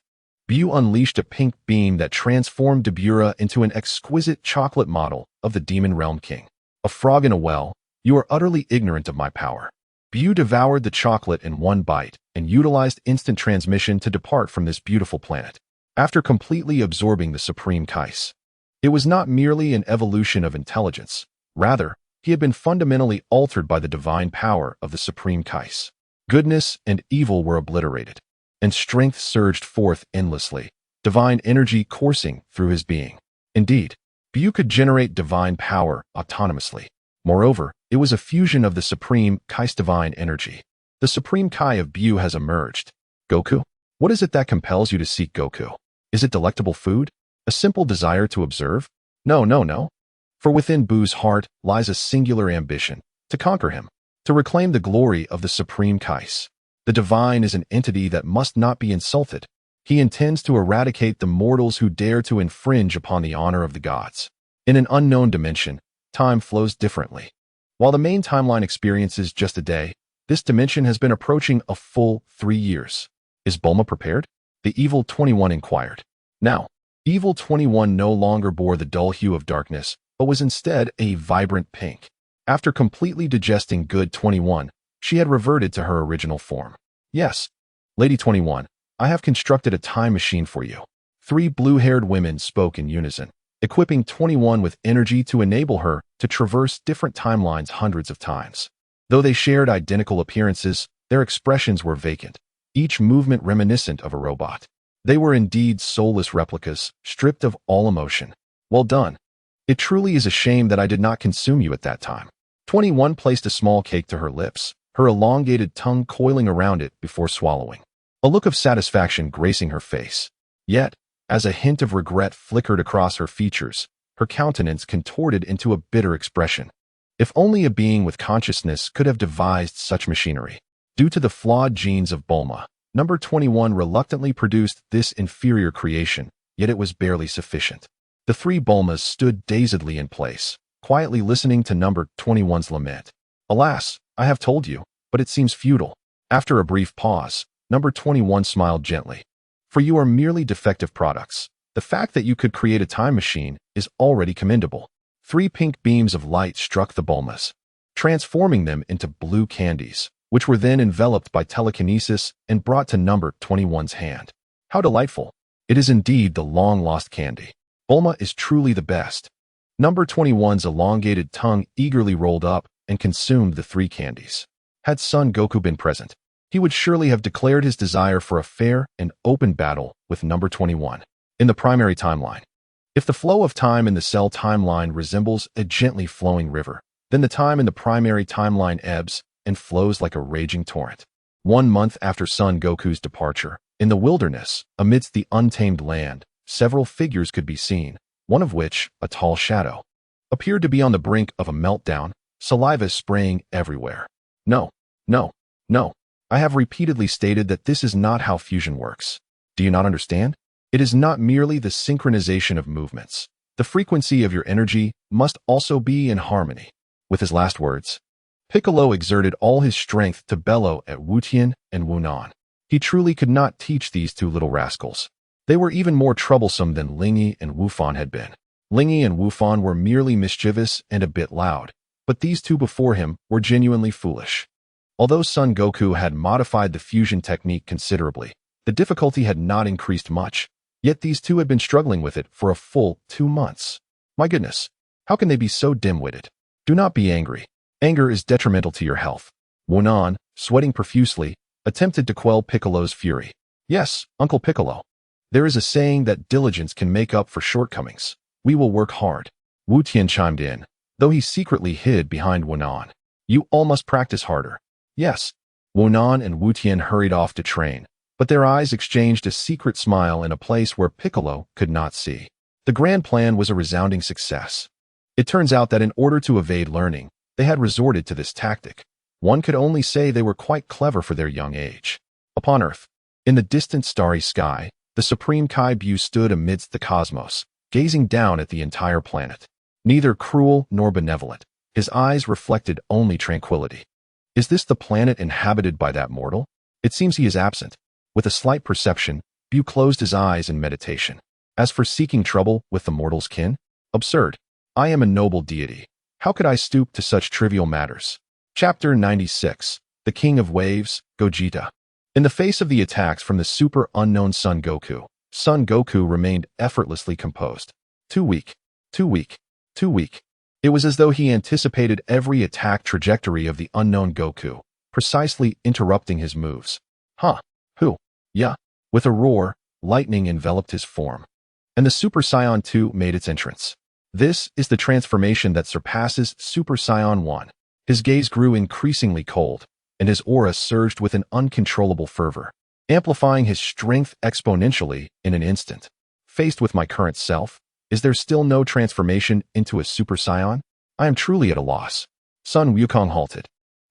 Speaker 1: Bu unleashed a pink beam that transformed Dabura into an exquisite chocolate model of the Demon Realm King. A frog in a well, you are utterly ignorant of my power. Bu devoured the chocolate in one bite and utilized instant transmission to depart from this beautiful planet. After completely absorbing the Supreme Kais, it was not merely an evolution of intelligence. Rather, he had been fundamentally altered by the divine power of the Supreme Kais. Goodness and evil were obliterated, and strength surged forth endlessly, divine energy coursing through his being. Indeed, Bu could generate divine power autonomously. Moreover, it was a fusion of the Supreme Kai's divine energy. The Supreme Kai of Bu has emerged. Goku? What is it that compels you to seek Goku? Is it delectable food? A simple desire to observe? No. For within Bu's heart lies a singular ambition, to conquer him, to reclaim the glory of the Supreme Kais. The divine is an entity that must not be insulted. He intends to eradicate the mortals who dare to infringe upon the honor of the gods. In an unknown dimension, time flows differently. While the main timeline experiences just a day, this dimension has been approaching a full 3 years. Is Bulma prepared? The Evil 21 inquired. Now, Evil 21 no longer bore the dull hue of darkness, but was instead a vibrant pink. After completely digesting Good 21, she had reverted to her original form. Yes, Lady 21, I have constructed a time machine for you. 3 blue-haired women spoke in unison, equipping 21 with energy to enable her to traverse different timelines hundreds of times. Though they shared identical appearances, their expressions were vacant, each movement reminiscent of a robot. They were indeed soulless replicas, stripped of all emotion. Well done. It truly is a shame that I did not consume you at that time. 21 placed a small cake to her lips, her elongated tongue coiling around it before swallowing. A look of satisfaction gracing her face. Yet, as a hint of regret flickered across her features, her countenance contorted into a bitter expression. If only a being with consciousness could have devised such machinery. Due to the flawed genes of Bulma, number 21 reluctantly produced this inferior creation, yet it was barely sufficient. The three Bulmas stood dazedly in place, quietly listening to number 21's lament. Alas, I have told you, but it seems futile. After a brief pause, number 21 smiled gently. For you are merely defective products. The fact that you could create a time machine is already commendable. 3 pink beams of light struck the Bulmas, transforming them into blue candies, which were then enveloped by telekinesis and brought to number 21's hand. How delightful! It is indeed the long-lost candy. Bulma is truly the best. Number 21's elongated tongue eagerly rolled up and consumed the 3 candies. Had Son Goku been present, he would surely have declared his desire for a fair and open battle with number 21. In the primary timeline, if the flow of time in the Cell timeline resembles a gently flowing river, then the time in the primary timeline ebbs and flows like a raging torrent. 1 month after Son Goku's departure, in the wilderness, amidst the untamed land, several figures could be seen, one of which, a tall shadow, appeared to be on the brink of a meltdown, saliva spraying everywhere. No, no, no. I have repeatedly stated that this is not how fusion works. Do you not understand? It is not merely the synchronization of movements. The frequency of your energy must also be in harmony. With his last words, Piccolo exerted all his strength to bellow at Wu-Tian and Wu-Nan. He truly could not teach these 2 little rascals. They were even more troublesome than Lingyi and Wu-Fan had been. Lingyi and Wu-Fan were merely mischievous and a bit loud, but these 2 before him were genuinely foolish. Although Son Goku had modified the fusion technique considerably, the difficulty had not increased much, yet these 2 had been struggling with it for a full 2 months. My goodness, how can they be so dim-witted? Do not be angry. Anger is detrimental to your health. Wu-Nan, sweating profusely, attempted to quell Piccolo's fury. Yes, Uncle Piccolo. There is a saying that diligence can make up for shortcomings. We will work hard. Wu-Tian chimed in, though he secretly hid behind Wu-Nan. You all must practice harder. Yes. Wu-Nan and Wu-Tian hurried off to train, but their eyes exchanged a secret smile in a place where Piccolo could not see. The grand plan was a resounding success. It turns out that in order to evade learning, they had resorted to this tactic. One could only say they were quite clever for their young age. Upon Earth, in the distant starry sky, the Supreme Kai-Bu stood amidst the cosmos, gazing down at the entire planet. Neither cruel nor benevolent, his eyes reflected only tranquility. Is this the planet inhabited by that mortal? It seems he is absent. With a slight perception, Bu closed his eyes in meditation. As for seeking trouble with the mortal's kin, absurd. I am a noble deity. How could I stoop to such trivial matters? Chapter 96. The King of Waves, Gogeta. In the face of the attacks from the super unknown Son Goku remained effortlessly composed. Too weak. It was as though he anticipated every attack trajectory of the unknown Goku, precisely interrupting his moves. Huh. Who? Yeah. With a roar, lightning enveloped his form. And the Super Saiyan 2 made its entrance. This is the transformation that surpasses Super Saiyan 1. His gaze grew increasingly cold, and his aura surged with an uncontrollable fervor, amplifying his strength exponentially in an instant. Faced with my current self, is there still no transformation into a Super Saiyan? I am truly at a loss. Sun Wukong halted,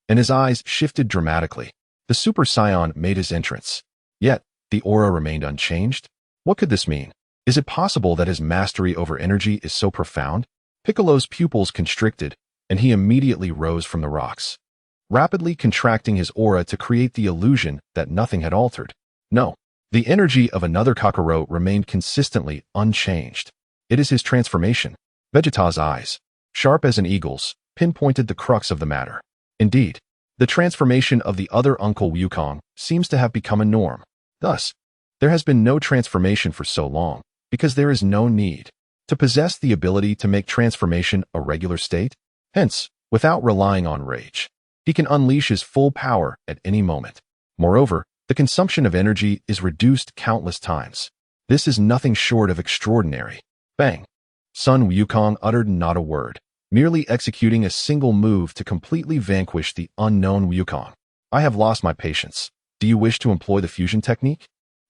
Speaker 1: and his eyes shifted dramatically. The Super Saiyan made his entrance. Yet, the aura remained unchanged. What could this mean? Is it possible that his mastery over energy is so profound? Piccolo's pupils constricted, and he immediately rose from the rocks, rapidly contracting his aura to create the illusion that nothing had altered. No, the energy of another Kakarot remained consistently unchanged. It is his transformation. Vegeta's eyes, sharp as an eagle's, pinpointed the crux of the matter. Indeed, the transformation of the other Uncle Wukong seems to have become a norm. Thus, there has been no transformation for so long, because there is no need to possess the ability to make transformation a regular state. Hence, without relying on rage, he can unleash his full power at any moment. Moreover, the consumption of energy is reduced countless times. This is nothing short of extraordinary. Bang! Sun Wukong uttered not a word. merely executing a single move to completely vanquish the unknown Wukong. I have lost my patience. Do you wish to employ the fusion technique?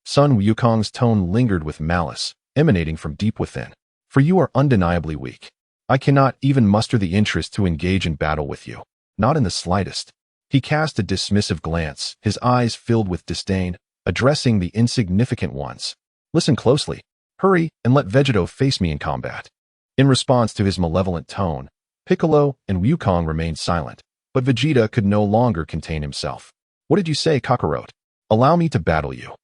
Speaker 1: Sun Wukong's tone lingered with malice, emanating from deep within. For you are undeniably weak. I cannot even muster the interest to engage in battle with you. Not in the slightest. He cast a dismissive glance, his eyes filled with disdain, addressing the insignificant ones. Listen closely. Hurry and let Vegeta face me in combat. In response to his malevolent tone, Piccolo and Wukong remained silent, but Vegeta could no longer contain himself. What did you say, Kakarot? Allow me to battle you.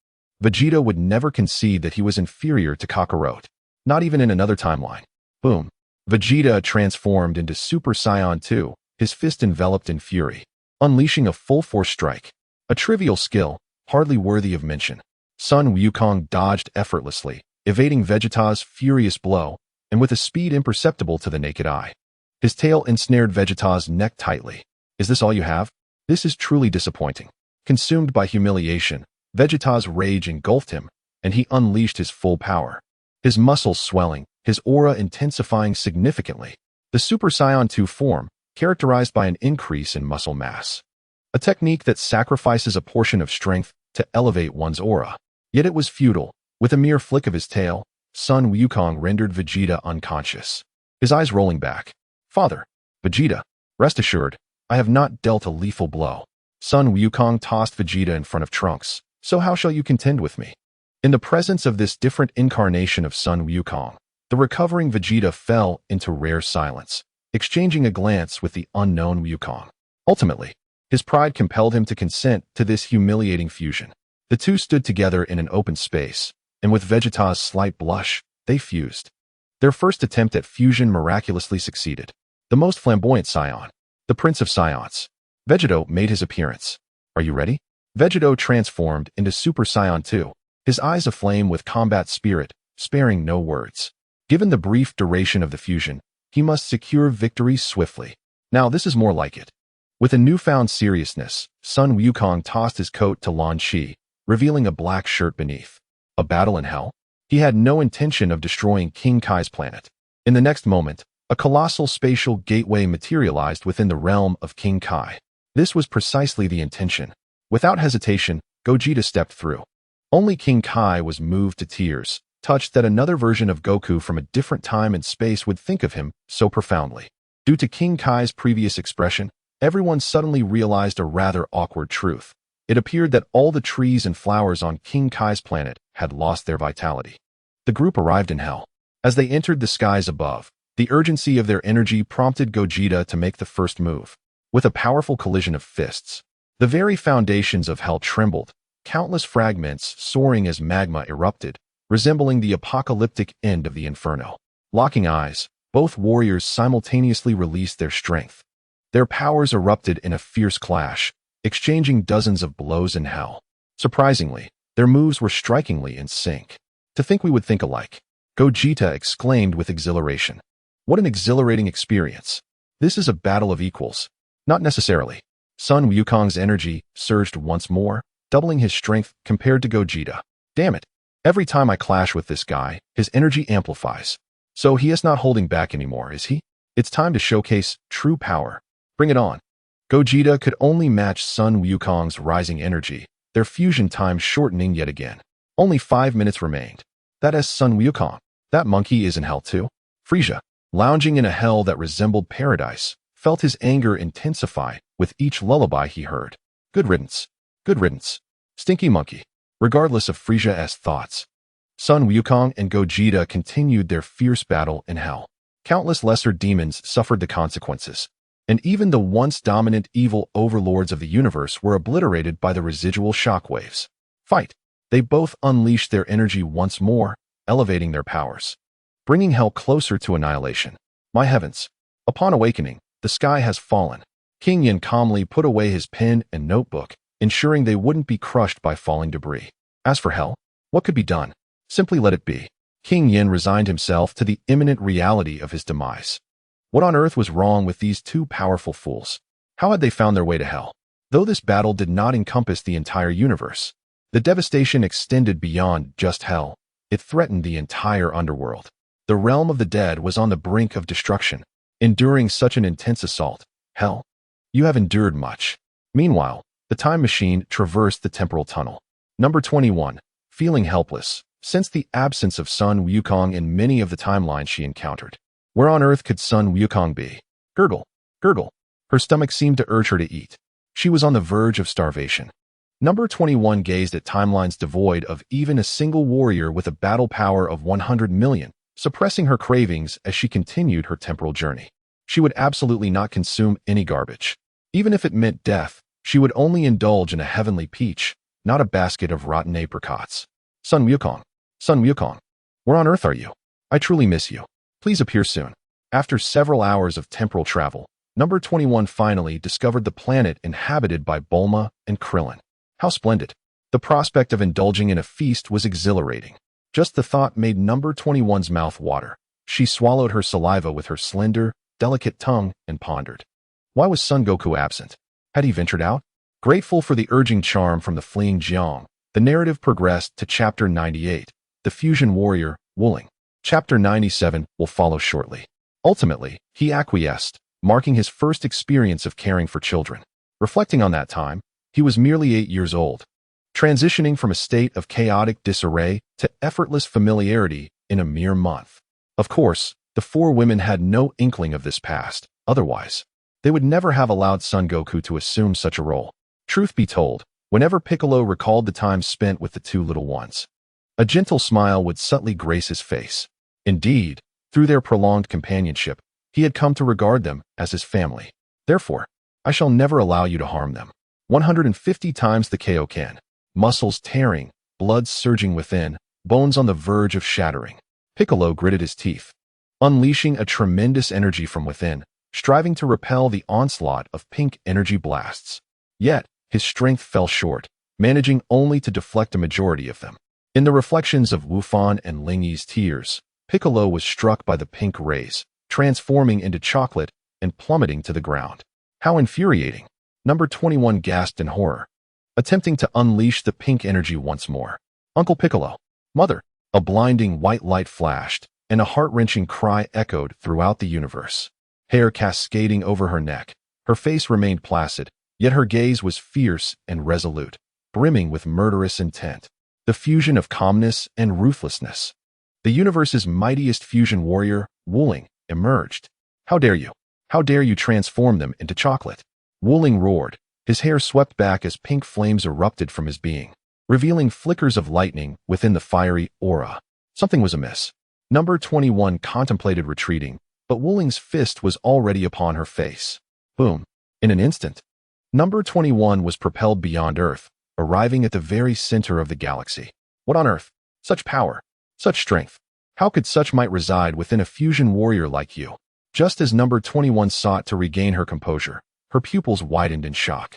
Speaker 1: Vegeta would never concede that he was inferior to Kakarot, not even in another timeline. Boom. Vegeta transformed into Super Saiyan 2, his fist enveloped in fury, unleashing a full-force strike. A trivial skill, hardly worthy of mention. Sun Wukong dodged effortlessly, evading Vegeta's furious blow, and with a speed imperceptible to the naked eye. His tail ensnared Vegeta's neck tightly. Is this all you have? This is truly disappointing. Consumed by humiliation, Vegeta's rage engulfed him, and he unleashed his full power. His muscles swelling, his aura intensifying significantly. The Super Saiyan 2 form, characterized by an increase in muscle mass. A technique that sacrifices a portion of strength to elevate one's aura. Yet it was futile. With a mere flick of his tail, Sun Wukong rendered Vegeta unconscious. His eyes rolling back. Father, Vegeta, rest assured, I have not dealt a lethal blow. Sun Wukong tossed Vegeta in front of Trunks. So how shall you contend with me? In the presence of this different incarnation of Sun Wukong, the recovering Vegeta fell into rare silence, exchanging a glance with the unknown Wukong. Ultimately, his pride compelled him to consent to this humiliating fusion. The two stood together in an open space, and with Vegeta's slight blush, they fused. Their first attempt at fusion miraculously succeeded. The most flamboyant Saiyan, the Prince of Saiyans, Vegeta, made his appearance. Are you ready? Vegeta transformed into Super Saiyan 2, his eyes aflame with combat spirit, sparing no words. Given the brief duration of the fusion, he must secure victory swiftly. Now this is more like it. With a newfound seriousness, Sun Wukong tossed his coat to Lan Shi, revealing a black shirt beneath. A battle in hell? He had no intention of destroying King Kai's planet. In the next moment, a colossal spatial gateway materialized within the realm of King Kai. This was precisely the intention. Without hesitation, Gogeta stepped through. Only King Kai was moved to tears, touched that another version of Goku from a different time and space would think of him so profoundly. Due to King Kai's previous expression, everyone suddenly realized a rather awkward truth. It appeared that all the trees and flowers on King Kai's planet had lost their vitality. The group arrived in hell. As they entered the skies above, the urgency of their energy prompted Gogeta to make the first move. With a powerful collision of fists, the very foundations of hell trembled, countless fragments soaring as magma erupted, resembling the apocalyptic end of the inferno. Locking eyes, both warriors simultaneously released their strength. Their powers erupted in a fierce clash, exchanging dozens of blows in hell. Surprisingly, their moves were strikingly in sync. To think we would think alike, Gogeta exclaimed with exhilaration. What an exhilarating experience. This is a battle of equals. Not necessarily. Sun Wukong's energy surged once more, doubling his strength compared to Gogeta. Damn it. Every time I clash with this guy, his energy amplifies. So he is not holding back anymore, is he? It's time to showcase true power. Bring it on. Gogeta could only match Sun Wukong's rising energy, their fusion time shortening yet again. Only 5 minutes remained. That is Sun Wukong. That monkey is in hell too. Frieza, lounging in a hell that resembled paradise, felt his anger intensify with each lullaby he heard. Good riddance. Good riddance. Stinky monkey. Regardless of Frieza's thoughts, Sun Wukong and Gogeta continued their fierce battle in hell. Countless lesser demons suffered the consequences, and even the once dominant evil overlords of the universe were obliterated by the residual shockwaves. Fight! They both unleashed their energy once more, elevating their powers, bringing hell closer to annihilation. My heavens! Upon awakening, the sky has fallen. King Yin calmly put away his pen and notebook, ensuring they wouldn't be crushed by falling debris. As for hell, what could be done? Simply let it be. King Yin resigned himself to the imminent reality of his demise. What on earth was wrong with these two powerful fools? How had they found their way to hell? Though this battle did not encompass the entire universe, the devastation extended beyond just hell. It threatened the entire underworld. The realm of the dead was on the brink of destruction. enduring such an intense assault. Hell, you have endured much. Meanwhile, the time machine traversed the temporal tunnel. Number 21. Feeling helpless. Sensed the absence of Sun Wukong in many of the timelines she encountered. Where on earth could Sun Wukong be? Gurgle, gurgle. Her stomach seemed to urge her to eat. She was on the verge of starvation. Number 21 gazed at timelines devoid of even a single warrior with a battle power of 100 million, suppressing her cravings as she continued her temporal journey. She would absolutely not consume any garbage. Even if it meant death, she would only indulge in a heavenly peach, not a basket of rotten apricots. Sun Wukong, Sun Wukong, where on earth are you? I truly miss you. Please appear soon. After several hours of temporal travel, Number 21 finally discovered the planet inhabited by Bulma and Krillin. How splendid. The prospect of indulging in a feast was exhilarating. Just the thought made Number 21's mouth water. She swallowed her saliva with her slender, delicate tongue and pondered. Why was Son Goku absent? Had he ventured out? Grateful for the urging charm from the fleeing Jiang, the narrative progressed to Chapter 98, The Fusion Warrior, Wuling. Chapter 97 will follow shortly. Ultimately, he acquiesced, marking his first experience of caring for children. Reflecting on that time, he was merely 8 years old, transitioning from a state of chaotic disarray to effortless familiarity in a mere month. Of course, the four women had no inkling of this past. Otherwise, they would never have allowed Son Goku to assume such a role. Truth be told, whenever Piccolo recalled the time spent with the two little ones, a gentle smile would subtly grace his face. Indeed, through their prolonged companionship, he had come to regard them as his family. Therefore, I shall never allow you to harm them. 150 times the Kaioken, muscles tearing, blood surging within, bones on the verge of shattering. Piccolo gritted his teeth, unleashing a tremendous energy from within, striving to repel the onslaught of pink energy blasts. Yet, his strength fell short, managing only to deflect a majority of them. In the reflections of Wufan and Ling Yi's tears, Piccolo was struck by the pink rays, transforming into chocolate and plummeting to the ground. How infuriating! Number 21 gasped in horror, attempting to unleash the pink energy once more. Uncle Piccolo! Mother! A blinding white light flashed, and a heart-wrenching cry echoed throughout the universe. Hair cascading over her neck, her face remained placid, yet her gaze was fierce and resolute, brimming with murderous intent. The fusion of calmness and ruthlessness. The universe's mightiest fusion warrior, Wuling, emerged. How dare you? How dare you transform them into chocolate? Wuling roared, his hair swept back as pink flames erupted from his being, revealing flickers of lightning within the fiery aura. Something was amiss. Number 21 contemplated retreating, but Wuling's fist was already upon her face. Boom. In an instant, Number 21 was propelled beyond Earth, arriving at the very center of the galaxy. What on earth? Such power, such strength. How could such might reside within a fusion warrior like you? Just as Number 21 sought to regain her composure, her pupils widened in shock.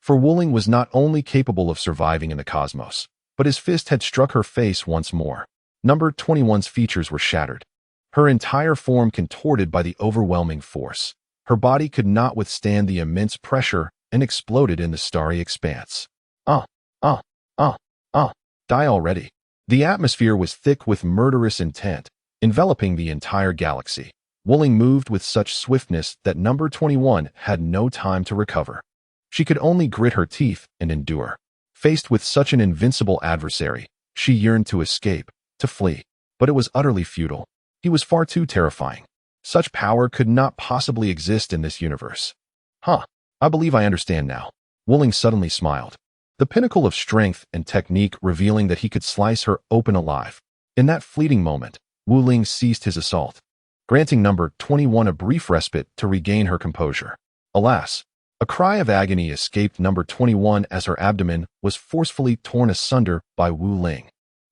Speaker 1: For Wuling was not only capable of surviving in the cosmos, but his fist had struck her face once more. Number 21's features were shattered, her entire form contorted by the overwhelming force. Her body could not withstand the immense pressure and exploded in the starry expanse. Die already. The atmosphere was thick with murderous intent, enveloping the entire galaxy. Wuling moved with such swiftness that Number 21 had no time to recover. She could only grit her teeth and endure. Faced with such an invincible adversary, she yearned to escape, to flee. But it was utterly futile. He was far too terrifying. Such power could not possibly exist in this universe. I believe I understand now. Wuling suddenly smiled, the pinnacle of strength and technique revealing that he could slice her open alive. In that fleeting moment, Wuling ceased his assault, granting Number 21 a brief respite to regain her composure. Alas, a cry of agony escaped Number 21 as her abdomen was forcefully torn asunder by Wu Ling.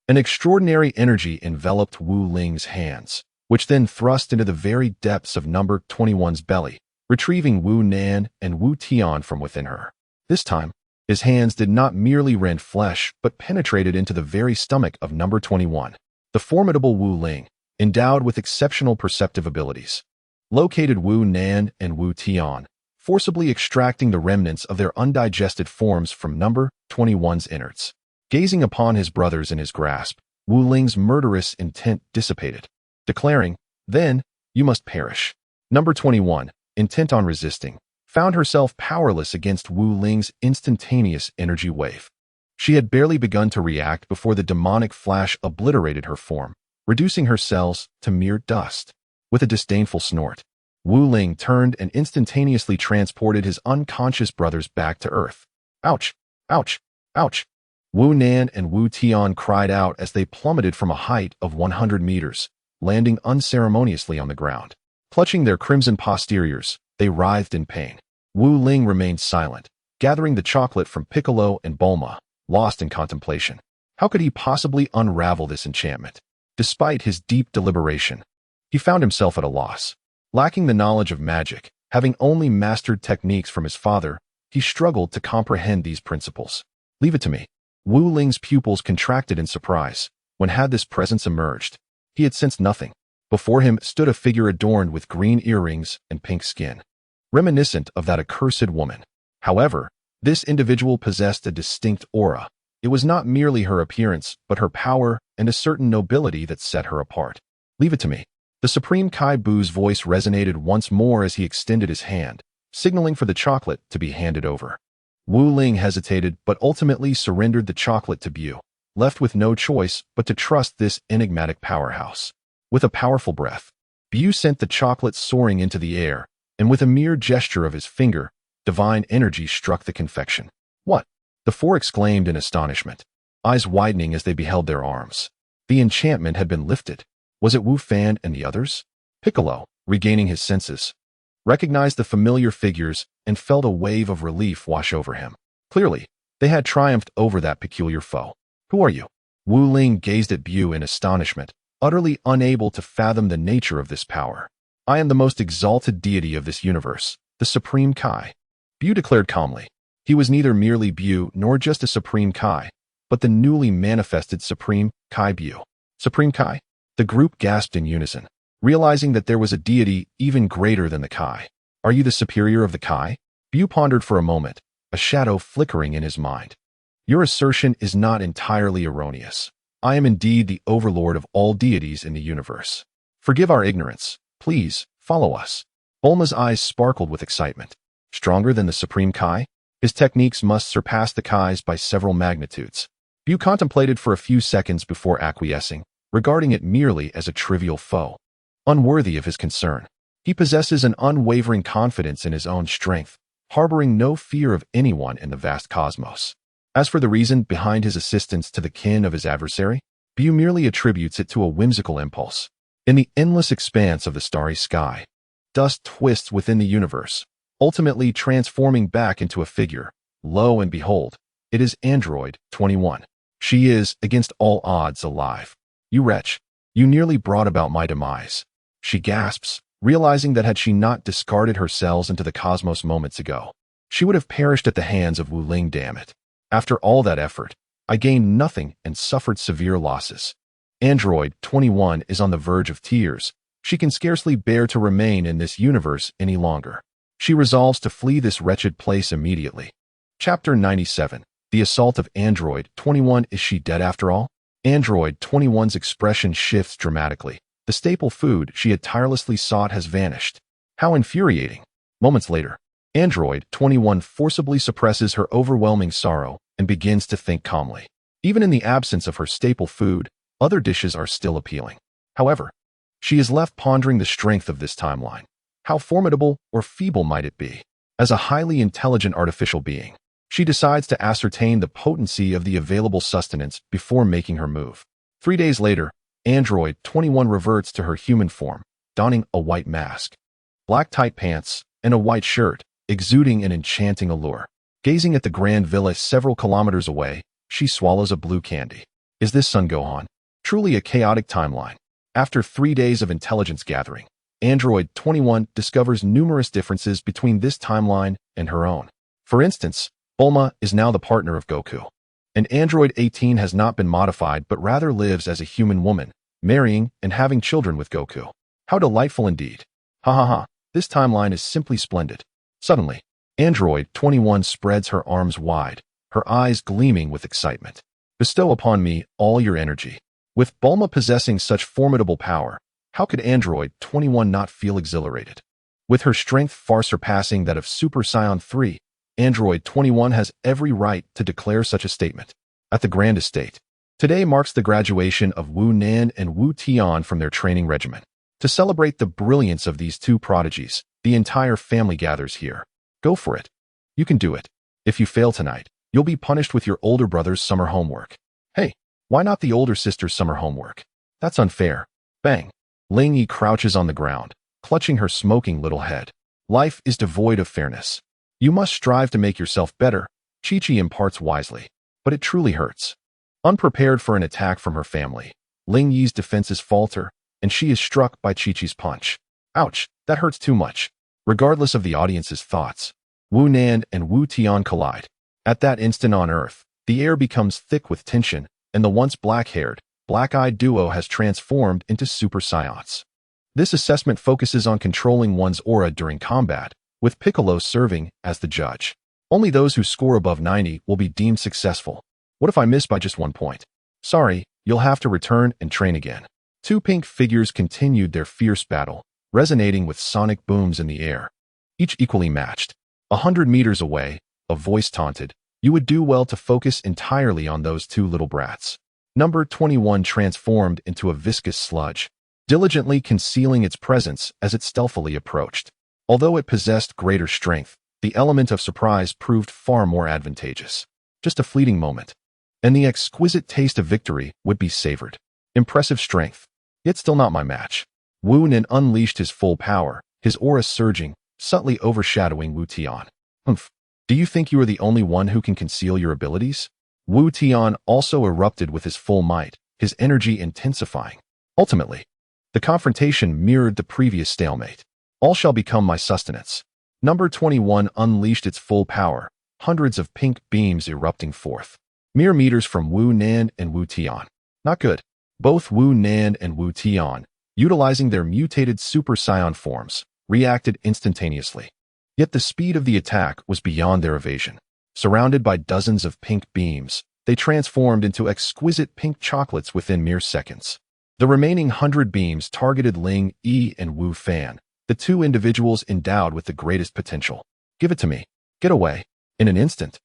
Speaker 1: An extraordinary energy enveloped Wu Ling's hands, which then thrust into the very depths of Number 21's belly, retrieving Wu Nan and Wu Tian from within her. This time, his hands did not merely rend flesh but penetrated into the very stomach of Number 21. The formidable Wu Ling, endowed with exceptional perceptive abilities, located Wu Nan and Wu Tian, forcibly extracting the remnants of their undigested forms from Number 21's innards. Gazing upon his brothers in his grasp, Wu Ling's murderous intent dissipated, declaring, "Then, you must perish." Number 21, intent on resisting, found herself powerless against Wu Ling's instantaneous energy wave. She had barely begun to react before the demonic flash obliterated her form, reducing her cells to mere dust. With a disdainful snort, Wu Ling turned and instantaneously transported his unconscious brothers back to Earth. Ouch! Ouch! Ouch! Wu Nan and Wu Tian cried out as they plummeted from a height of 100 meters, landing unceremoniously on the ground. Clutching their crimson posteriors, they writhed in pain. Wu Ling remained silent, gathering the chocolate from Piccolo and Bulma, lost in contemplation. How could he possibly unravel this enchantment? Despite his deep deliberation, he found himself at a loss. Lacking the knowledge of magic, having only mastered techniques from his father, he struggled to comprehend these principles. Leave it to me. Wu Ling's pupils contracted in surprise. When had this presence emerged? He had sensed nothing. Before him stood a figure adorned with green earrings and pink skin, reminiscent of that accursed woman. However, this individual possessed a distinct aura. It was not merely her appearance, but her power and a certain nobility that set her apart. Leave it to me. The Supreme Kai Bu's voice resonated once more as he extended his hand, signaling for the chocolate to be handed over. Wu Ling hesitated but ultimately surrendered the chocolate to Bu, left with no choice but to trust this enigmatic powerhouse. With a powerful breath, Bu sent the chocolate soaring into the air, and with a mere gesture of his finger, divine energy struck the confection. What? The four exclaimed in astonishment, eyes widening as they beheld their arms. The enchantment had been lifted. Was it Wu Fan and the others? Piccolo, regaining his senses, recognized the familiar figures and felt a wave of relief wash over him. Clearly, they had triumphed over that peculiar foe. Who are you? Wu Ling gazed at Bu in astonishment, utterly unable to fathom the nature of this power. I am the most exalted deity of this universe, the Supreme Kai. Bu declared calmly. He was neither merely Bu nor just a Supreme Kai, but the newly manifested Supreme Kai Bu. Supreme Kai? The group gasped in unison, realizing that there was a deity even greater than the Kai. Are you the superior of the Kai? Bu pondered for a moment, a shadow flickering in his mind. Your assertion is not entirely erroneous. I am indeed the overlord of all deities in the universe. Forgive our ignorance. Please, follow us. Bulma's eyes sparkled with excitement. Stronger than the Supreme Kai? His techniques must surpass the Kai's by several magnitudes. Bu contemplated for a few seconds before acquiescing, regarding it merely as a trivial foe, unworthy of his concern. He possesses an unwavering confidence in his own strength, harboring no fear of anyone in the vast cosmos. As for the reason behind his assistance to the kin of his adversary, Bu merely attributes it to a whimsical impulse. In the endless expanse of the starry sky, dust twists within the universe, ultimately transforming back into a figure. Lo and behold, it is Android 21. She is, against all odds, alive. You wretch, you nearly brought about my demise. She gasps, realizing that had she not discarded her cells into the cosmos moments ago, she would have perished at the hands of Wu Ling. Damn it. After all that effort, I gained nothing and suffered severe losses. Android 21 is on the verge of tears. She can scarcely bear to remain in this universe any longer. She resolves to flee this wretched place immediately. Chapter 97. The Assault of Android 21. Is she dead after all? Android 21's expression shifts dramatically. The staple food she had tirelessly sought has vanished. How infuriating. Moments later, Android 21 forcibly suppresses her overwhelming sorrow and begins to think calmly. Even in the absence of her staple food, other dishes are still appealing. However, she is left pondering the strength of this timeline. How formidable or feeble might it be? As a highly intelligent artificial being, she decides to ascertain the potency of the available sustenance before making her move. 3 days later, Android 21 reverts to her human form, donning a white mask, black tight pants, and a white shirt, exuding an enchanting allure. Gazing at the grand villa several kilometers away, she swallows a blue candy. Is this Son Gohan? Truly a chaotic timeline. After 3 days of intelligence gathering, Android 21 discovers numerous differences between this timeline and her own. For instance, Bulma is now the partner of Goku, and Android 18 has not been modified but rather lives as a human woman, marrying and having children with Goku. How delightful indeed. Ha ha ha, this timeline is simply splendid. Suddenly, Android 21 spreads her arms wide, her eyes gleaming with excitement. Bestow upon me all your energy. With Bulma possessing such formidable power, how could Android 21 not feel exhilarated? With her strength far surpassing that of Super Saiyan 3, Android 21 has every right to declare such a statement. At the Grand Estate, today marks the graduation of Wu Nan and Wu Tian from their training regimen. To celebrate the brilliance of these two prodigies, the entire family gathers here. Go for it. You can do it. If you fail tonight, you'll be punished with your older brother's summer homework. Hey, why not the older sister's summer homework? That's unfair. Bang. Ling Yi crouches on the ground, clutching her smoking little head. Life is devoid of fairness. You must strive to make yourself better, Chi-Chi imparts wisely. But it truly hurts. Unprepared for an attack from her family, Ling Yi's defenses falter, and she is struck by Chi-Chi's punch. Ouch, that hurts too much. Regardless of the audience's thoughts, Wu Nan and Wu Tian collide. At that instant on Earth, the air becomes thick with tension, and the once black-haired, black-eyed duo has transformed into Super Saiyans. This assessment focuses on controlling one's aura during combat, with Piccolo serving as the judge. Only those who score above 90 will be deemed successful. What if I miss by just 1 point? Sorry, you'll have to return and train again. Two pink figures continued their fierce battle, resonating with sonic booms in the air. Each equally matched. 100 meters away, a voice taunted, "You would do well to focus entirely on those two little brats." Number 21 transformed into a viscous sludge, diligently concealing its presence as it stealthily approached. Although it possessed greater strength, the element of surprise proved far more advantageous. Just a fleeting moment, and the exquisite taste of victory would be savored. Impressive strength, yet still not my match. Wu Nan unleashed his full power, his aura surging, subtly overshadowing Wu Tian. Humph. Do you think you are the only one who can conceal your abilities? Wu Tian also erupted with his full might, his energy intensifying. Ultimately, the confrontation mirrored the previous stalemate. All shall become my sustenance. Number 21 unleashed its full power, hundreds of pink beams erupting forth. Mere meters from Wu Nan and Wu Tian. Not good. Both Wu Nan and Wu Tian, utilizing their mutated Super Saiyan forms, reacted instantaneously. Yet the speed of the attack was beyond their evasion. Surrounded by dozens of pink beams, they transformed into exquisite pink chocolates within mere seconds. The remaining 100 beams targeted Ling Yi and Wu Fan, the two individuals endowed with the greatest potential. Give it to me. Get away. In an instant,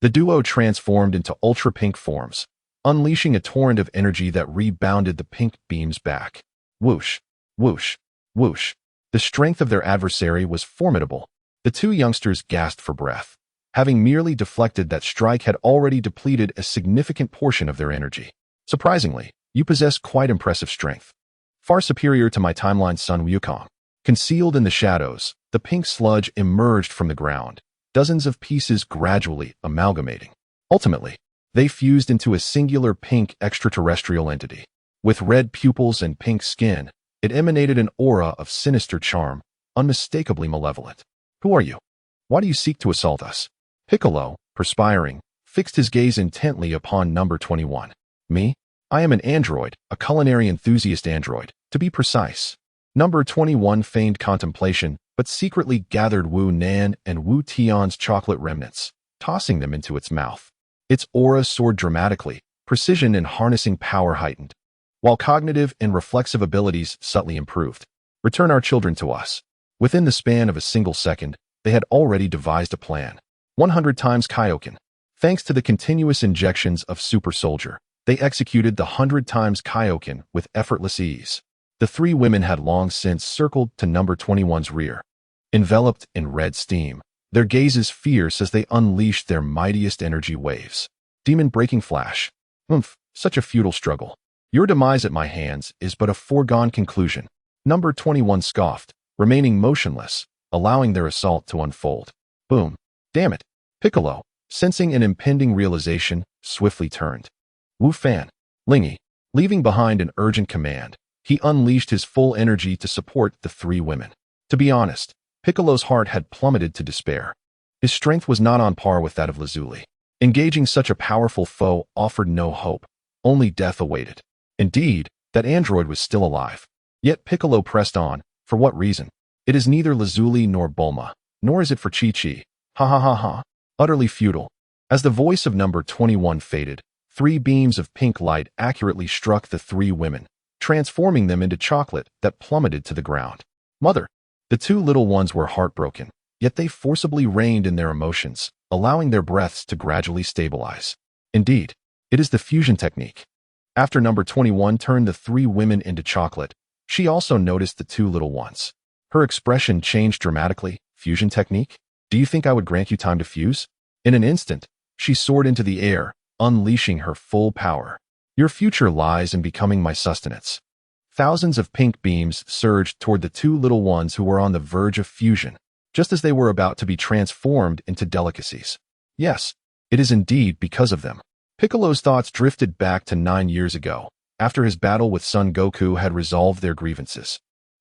Speaker 1: the duo transformed into ultra-pink forms, unleashing a torrent of energy that rebounded the pink beams back. Whoosh, whoosh, whoosh. The strength of their adversary was formidable. The two youngsters gasped for breath. Having merely deflected that strike had already depleted a significant portion of their energy. Surprisingly, you possess quite impressive strength. Far superior to my timeline's son Wukong. Concealed in the shadows, the pink sludge emerged from the ground, dozens of pieces gradually amalgamating. Ultimately, they fused into a singular pink extraterrestrial entity. With red pupils and pink skin, it emanated an aura of sinister charm, unmistakably malevolent. Who are you? Why do you seek to assault us? Piccolo, perspiring, fixed his gaze intently upon number 21. Me? I am an android, a culinary enthusiast android, to be precise. Number 21 feigned contemplation, but secretly gathered Wu Nan and Wu Tian's chocolate remnants, tossing them into its mouth. Its aura soared dramatically, precision and harnessing power heightened, while cognitive and reflexive abilities subtly improved. Return our children to us. Within the span of a single second, they had already devised a plan. 100 times Kaioken. Thanks to the continuous injections of Super Soldier, they executed the 100 times Kaioken with effortless ease. The three women had long since circled to number 21's rear. Enveloped in red steam, their gazes fierce as they unleashed their mightiest energy waves. Demon-breaking flash. Such a futile struggle. Your demise at my hands is but a foregone conclusion. Number 21 scoffed, remaining motionless, allowing their assault to unfold. Boom. Damn it. Piccolo, sensing an impending realization, swiftly turned. Wu Fan. Ling Yi. Leaving behind an urgent command, he unleashed his full energy to support the three women. To be honest, Piccolo's heart had plummeted to despair. His strength was not on par with that of Lazuli. Engaging such a powerful foe offered no hope. Only death awaited. Indeed, that android was still alive. Yet Piccolo pressed on. For what reason? It is neither Lazuli nor Bulma, nor is it for Chi-Chi. Ha ha ha ha. Utterly futile. As the voice of number 21 faded, 3 beams of pink light accurately struck the 3 women, transforming them into chocolate that plummeted to the ground. Mother! The two little ones were heartbroken, yet they forcibly reined in their emotions, allowing their breaths to gradually stabilize. Indeed, it is the fusion technique. After number 21 turned the three women into chocolate, she also noticed the two little ones. Her expression changed dramatically. Fusion technique? Do you think I would grant you time to fuse? In an instant, she soared into the air, unleashing her full power. Your future lies in becoming my sustenance. Thousands of pink beams surged toward the two little ones who were on the verge of fusion, just as they were about to be transformed into delicacies. Yes, it is indeed because of them. Piccolo's thoughts drifted back to 9 years ago, after his battle with Son Goku had resolved their grievances.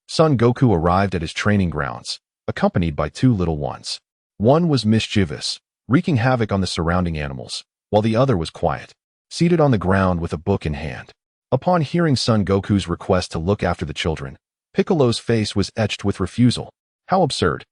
Speaker 1: Son Goku arrived at his training grounds, accompanied by two little ones. One was mischievous, wreaking havoc on the surrounding animals, while the other was quiet, seated on the ground with a book in hand. Upon hearing Son Goku's request to look after the children, Piccolo's face was etched with refusal. How absurd!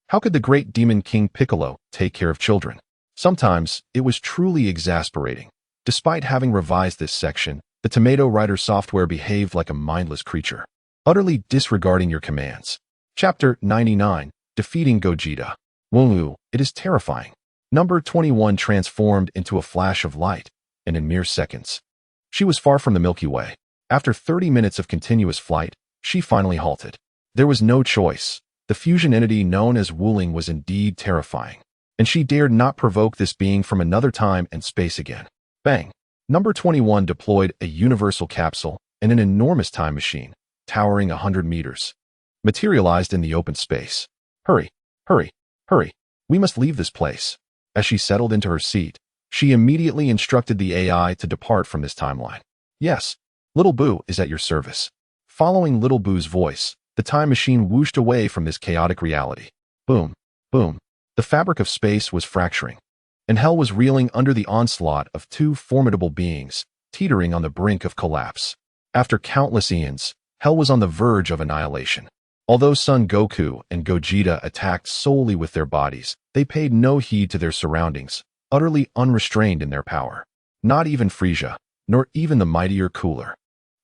Speaker 1: How could the great demon king Piccolo take care of children? Sometimes, it was truly exasperating. Despite having revised this section, the Tomato Writer software behaved like a mindless creature, utterly disregarding your commands. Chapter 99, Defeating Gogeta. Woo, it is terrifying. Number 21 transformed into a flash of light, and in mere seconds. She was far from the Milky Way. After 30 minutes of continuous flight, she finally halted. There was no choice. The fusion entity known as Wuling was indeed terrifying, and she dared not provoke this being from another time and space again. Bang! Number 21 deployed a universal capsule and an enormous time machine, towering 100 meters, materialized in the open space. Hurry, hurry, hurry. We must leave this place. As she settled into her seat, she immediately instructed the AI to depart from this timeline. Yes, Little Boo is at your service. Following Little Boo's voice, the time machine whooshed away from this chaotic reality. Boom, boom. The fabric of space was fracturing, and hell was reeling under the onslaught of two formidable beings, teetering on the brink of collapse. After countless eons, hell was on the verge of annihilation. Although Son Goku and Gogeta attacked solely with their bodies, they paid no heed to their surroundings, utterly unrestrained in their power. Not even Frieza, nor even the mightier Cooler,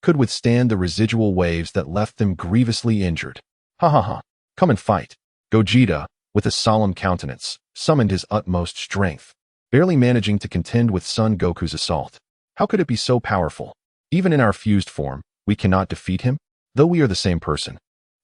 Speaker 1: could withstand the residual waves that left them grievously injured. Ha ha ha, come and fight. Gogeta, with a solemn countenance, summoned his utmost strength, barely managing to contend with Son Goku's assault. How could it be so powerful? Even in our fused form, we cannot defeat him, though we are the same person.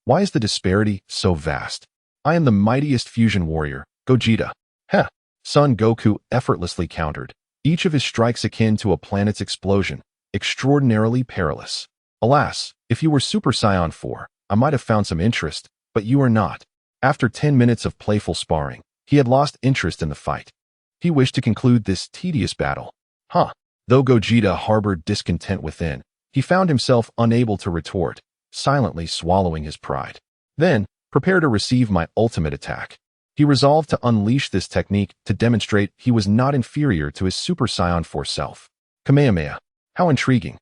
Speaker 1: Why is the disparity so vast? I am the mightiest fusion warrior, Gogeta. Heh! Son Goku effortlessly countered, each of his strikes akin to a planet's explosion, extraordinarily perilous. Alas, if you were Super Saiyan 4, I might have found some interest, but you are not. After 10 minutes of playful sparring, he had lost interest in the fight. He wished to conclude this tedious battle. Though Gogeta harbored discontent within, he found himself unable to retort, silently swallowing his pride. Then, prepare to receive my ultimate attack. He resolved to unleash this technique to demonstrate he was not inferior to his Super Saiyan 4 self. Kamehameha. How intriguing.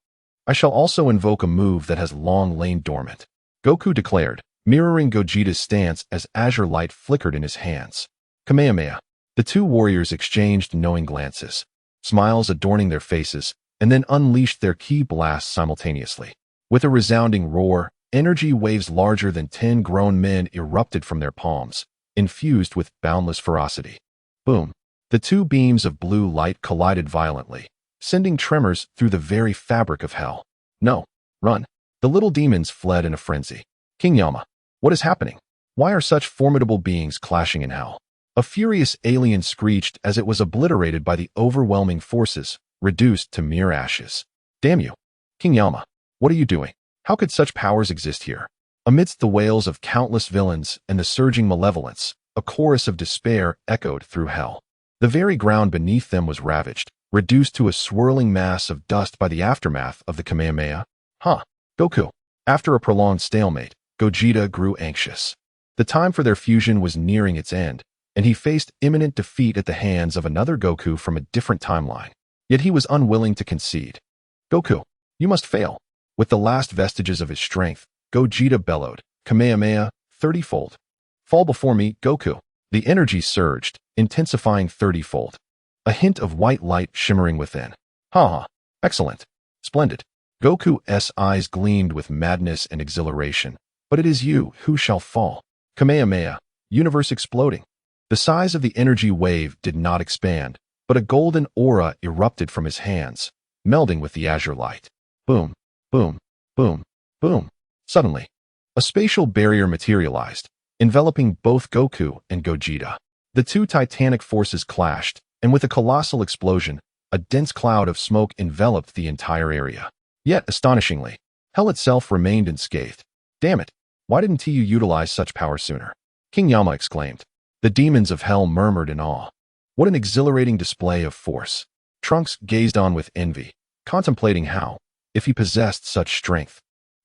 Speaker 1: I shall also invoke a move that has long lain dormant. Goku declared, mirroring Gogeta's stance as azure light flickered in his hands. Kamehameha. The two warriors exchanged knowing glances, smiles adorning their faces, and then unleashed their ki blasts simultaneously. With a resounding roar, energy waves larger than 10 grown men erupted from their palms, infused with boundless ferocity. Boom! The two beams of blue light collided violently, sending tremors through the very fabric of hell. No! Run! The little demons fled in a frenzy. King Yama, what is happening? Why are such formidable beings clashing in hell? A furious alien screeched as it was obliterated by the overwhelming forces, reduced to mere ashes. Damn you! King Yama, what are you doing? How could such powers exist here? Amidst the wails of countless villains and the surging malevolence, a chorus of despair echoed through hell. The very ground beneath them was ravaged, reduced to a swirling mass of dust by the aftermath of the Kamehameha. Goku. After a prolonged stalemate, Gogeta grew anxious. The time for their fusion was nearing its end, and he faced imminent defeat at the hands of another Goku from a different timeline. Yet he was unwilling to concede. Goku, you must fail. With the last vestiges of his strength, Gogeta bellowed, Kamehameha, 30-fold. Fall before me, Goku. The energy surged, intensifying 30-fold. A hint of white light shimmering within. Excellent. Splendid. Goku's eyes gleamed with madness and exhilaration. But it is you who shall fall. Kamehameha, universe exploding. The size of the energy wave did not expand, but a golden aura erupted from his hands, melding with the azure light. Boom, boom, boom, boom. Suddenly, a spatial barrier materialized, enveloping both Goku and Gogeta. The two titanic forces clashed, and with a colossal explosion, a dense cloud of smoke enveloped the entire area. Yet, astonishingly, hell itself remained unscathed. Damn it, why didn't you utilize such power sooner? King Yama exclaimed. The demons of hell murmured in awe. What an exhilarating display of force. Trunks gazed on with envy, contemplating how, if he possessed such strength,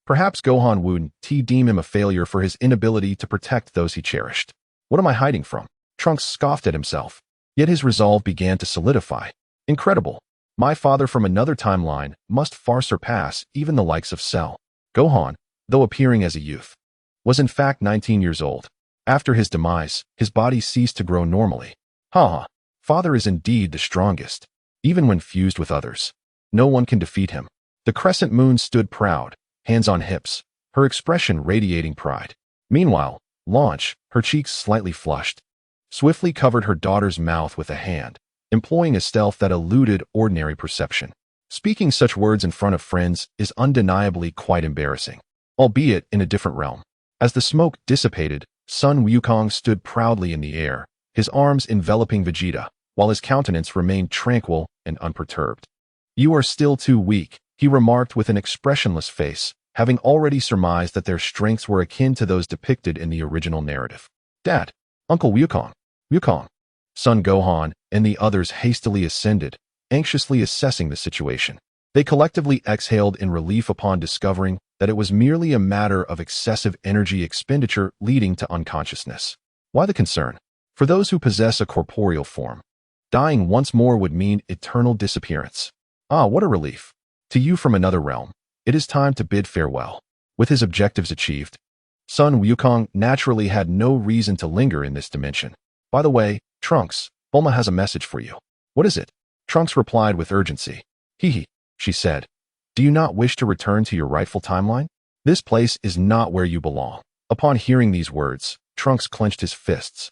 Speaker 1: perhaps Gohan would deem him a failure for his inability to protect those he cherished. What am I hiding from? Trunks scoffed at himself. Yet his resolve began to solidify. Incredible. My father from another timeline must far surpass even the likes of Cell. Gohan, though appearing as a youth, was in fact 19 years old. After his demise, his body ceased to grow normally. Ha! Father is indeed the strongest. Even when fused with others, no one can defeat him. The crescent moon stood proud, hands on hips, her expression radiating pride. Meanwhile, Launch, her cheeks slightly flushed, swiftly covered her daughter's mouth with a hand, employing a stealth that eluded ordinary perception. Speaking such words in front of friends is undeniably quite embarrassing, albeit in a different realm. As the smoke dissipated, Sun Wukong stood proudly in the air, his arms enveloping Vegeta, while his countenance remained tranquil and unperturbed. You are still too weak, he remarked with an expressionless face, having already surmised that their strengths were akin to those depicted in the original narrative. Dad, Uncle Wukong, Son Gohan and the others hastily ascended, anxiously assessing the situation. They collectively exhaled in relief upon discovering that it was merely a matter of excessive energy expenditure leading to unconsciousness. Why the concern? For those who possess a corporeal form, dying once more would mean eternal disappearance. Ah, what a relief. To you from another realm, it is time to bid farewell. With his objectives achieved, Sun Wukong naturally had no reason to linger in this dimension. By the way, Trunks, Bulma has a message for you. What is it? Trunks replied with urgency. Hee, she said. Do you not wish to return to your rightful timeline? This place is not where you belong. Upon hearing these words, Trunks clenched his fists,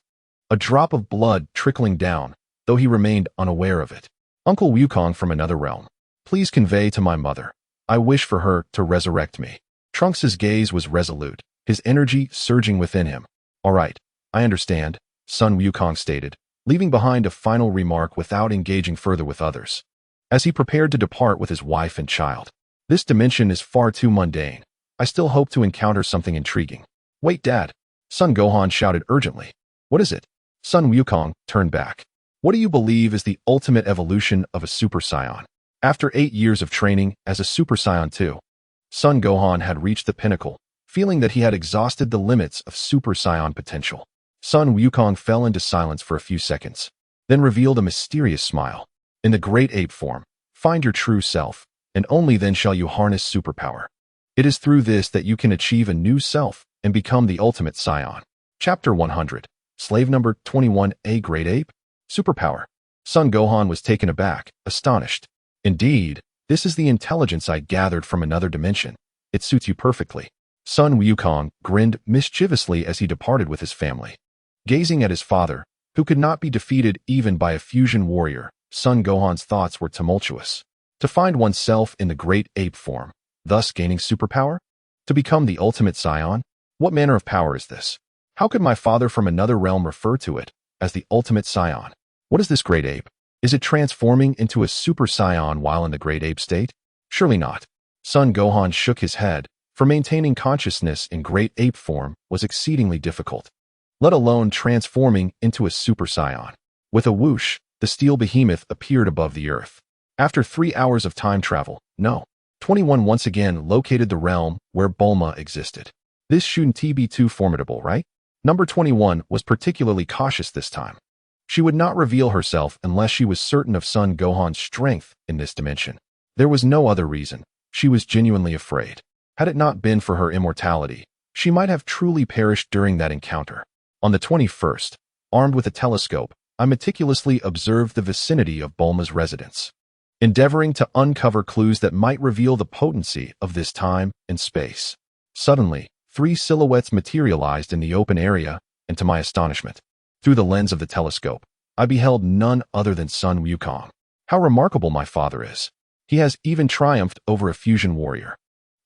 Speaker 1: a drop of blood trickling down, though he remained unaware of it. Uncle Wukong from another realm, please convey to my mother. I wish for her to resurrect me. Trunks' gaze was resolute, his energy surging within him. All right, I understand, Sun Wukong stated, leaving behind a final remark without engaging further with others. As he prepared to depart with his wife and child. This dimension is far too mundane. I still hope to encounter something intriguing. Wait, Dad! Son Gohan shouted urgently. What is it? Sun Wukong turned back. What do you believe is the ultimate evolution of a Super Saiyan? After 8 years of training as a Super Saiyan 2, Son Gohan had reached the pinnacle, feeling that he had exhausted the limits of Super Saiyan potential. Sun Wukong fell into silence for a few seconds, then revealed a mysterious smile. In the great ape form, find your true self, and only then shall you harness superpower. It is through this that you can achieve a new self and become the ultimate Saiyan. Chapter 100. Slave number 21, A Great Ape? Superpower. Son Gohan was taken aback, astonished. Indeed, this is the intelligence I gathered from another dimension. It suits you perfectly. Sun Wukong grinned mischievously as he departed with his family. Gazing at his father, who could not be defeated even by a fusion warrior, Son Gohan's thoughts were tumultuous. To find oneself in the great ape form, thus gaining superpower? To become the ultimate Saiyan? What manner of power is this? How could my father from another realm refer to it as the ultimate Saiyan? What is this great ape? Is it transforming into a Super Saiyan while in the great ape state? Surely not. Son Gohan shook his head, for maintaining consciousness in great ape form was exceedingly difficult, let alone transforming into a Super Saiyan. With a whoosh, the steel behemoth appeared above the earth. After 3 hours of time travel, 21 once again located the realm where Bulma existed. This shouldn't be too formidable, right? Number 21 was particularly cautious this time. She would not reveal herself unless she was certain of Son Gohan's strength in this dimension. There was no other reason. She was genuinely afraid. Had it not been for her immortality, she might have truly perished during that encounter. On the 21st, armed with a telescope, I meticulously observed the vicinity of Bulma's residence, endeavoring to uncover clues that might reveal the potency of this time and space. Suddenly, 3 silhouettes materialized in the open area, and to my astonishment, through the lens of the telescope, I beheld none other than Sun Wukong. How remarkable my father is. He has even triumphed over a fusion warrior.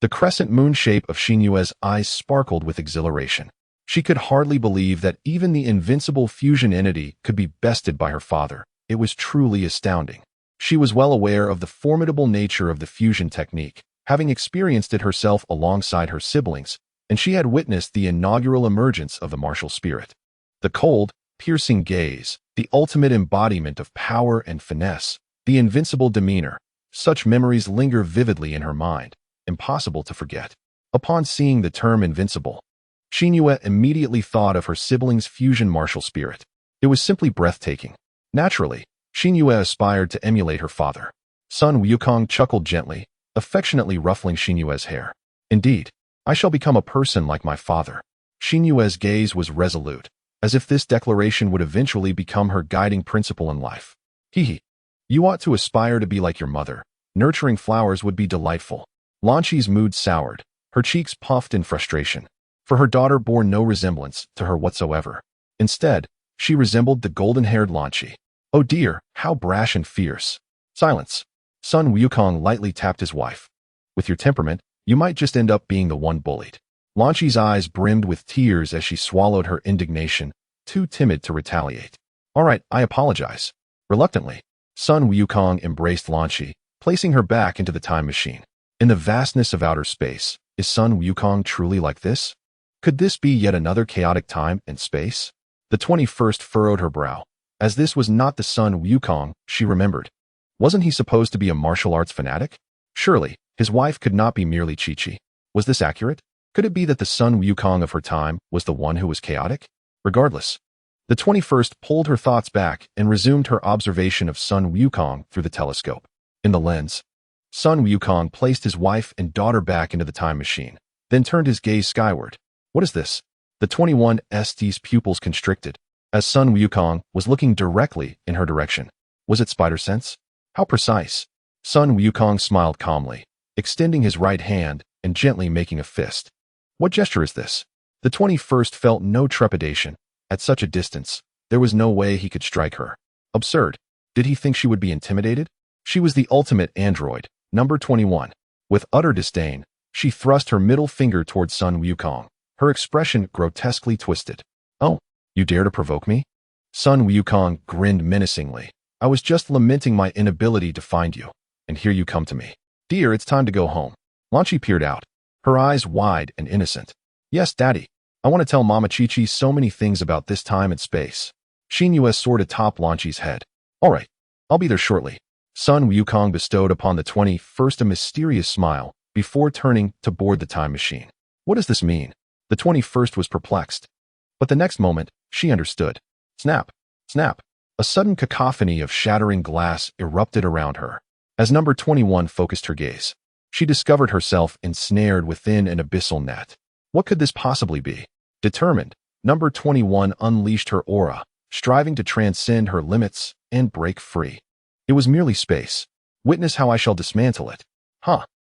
Speaker 1: The crescent moon shape of Xinyue's eyes sparkled with exhilaration. She could hardly believe that even the invincible fusion entity could be bested by her father. It was truly astounding. She was well aware of the formidable nature of the fusion technique, having experienced it herself alongside her siblings, and she had witnessed the inaugural emergence of the martial spirit. The cold, piercing gaze, the ultimate embodiment of power and finesse, the invincible demeanor, such memories linger vividly in her mind, impossible to forget. Upon seeing the term invincible, Xinyue immediately thought of her siblings' fusion martial spirit. It was simply breathtaking. Naturally, Xinyue aspired to emulate her father. Sun Wukong chuckled gently, affectionately ruffling Xinyue's hair. Indeed, I shall become a person like my father. Xinyue's gaze was resolute, as if this declaration would eventually become her guiding principle in life. Hee. You ought to aspire to be like your mother. Nurturing flowers would be delightful. Lanchi's mood soured. Her cheeks puffed in frustration, for her daughter bore no resemblance to her whatsoever. Instead, she resembled the golden-haired Lanchi. Oh dear, how brash and fierce. Silence. Sun Wukong lightly tapped his wife. With your temperament, you might just end up being the one bullied. Lanchi's eyes brimmed with tears as she swallowed her indignation, too timid to retaliate. All right, I apologize. Reluctantly, Sun Wukong embraced Lanchi, placing her back into the time machine. In the vastness of outer space, is Sun Wukong truly like this? Could this be yet another chaotic time and space? The 21st furrowed her brow, as this was not the Sun Wukong she remembered. Wasn't he supposed to be a martial arts fanatic? Surely, his wife could not be merely Chi-Chi. Was this accurate? Could it be that the Sun Wukong of her time was the one who was chaotic? Regardless, the 21st pulled her thoughts back and resumed her observation of Sun Wukong through the telescope. In the lens, Sun Wukong placed his wife and daughter back into the time machine, then turned his gaze skyward. What is this? The 21st's pupils constricted, as Sun Wukong was looking directly in her direction. Was it spider sense? How precise? Sun Wukong smiled calmly, extending his right hand and gently making a fist. What gesture is this? The 21st felt no trepidation. At such a distance, there was no way he could strike her. Absurd. Did he think she would be intimidated? She was the ultimate android, number 21. With utter disdain, she thrust her middle finger towards Sun Wukong, her expression grotesquely twisted. Oh, you dare to provoke me? Sun Wukong grinned menacingly. I was just lamenting my inability to find you, and here you come to me. Dear, it's time to go home. Lanchi peered out, her eyes wide and innocent. Yes, Daddy. I want to tell Mama Chi-Chi so many things about this time and space. Xinyue soared atop Lanchi's head. All right, I'll be there shortly. Sun Wukong bestowed upon the 21st a mysterious smile before turning to board the time machine. What does this mean? The 21st was perplexed. But the next moment, she understood. Snap, snap. A sudden cacophony of shattering glass erupted around her. As number 21 focused her gaze, she discovered herself ensnared within an abyssal net. What could this possibly be? Determined, number 21 unleashed her aura, striving to transcend her limits and break free. It was merely space. Witness how I shall dismantle it.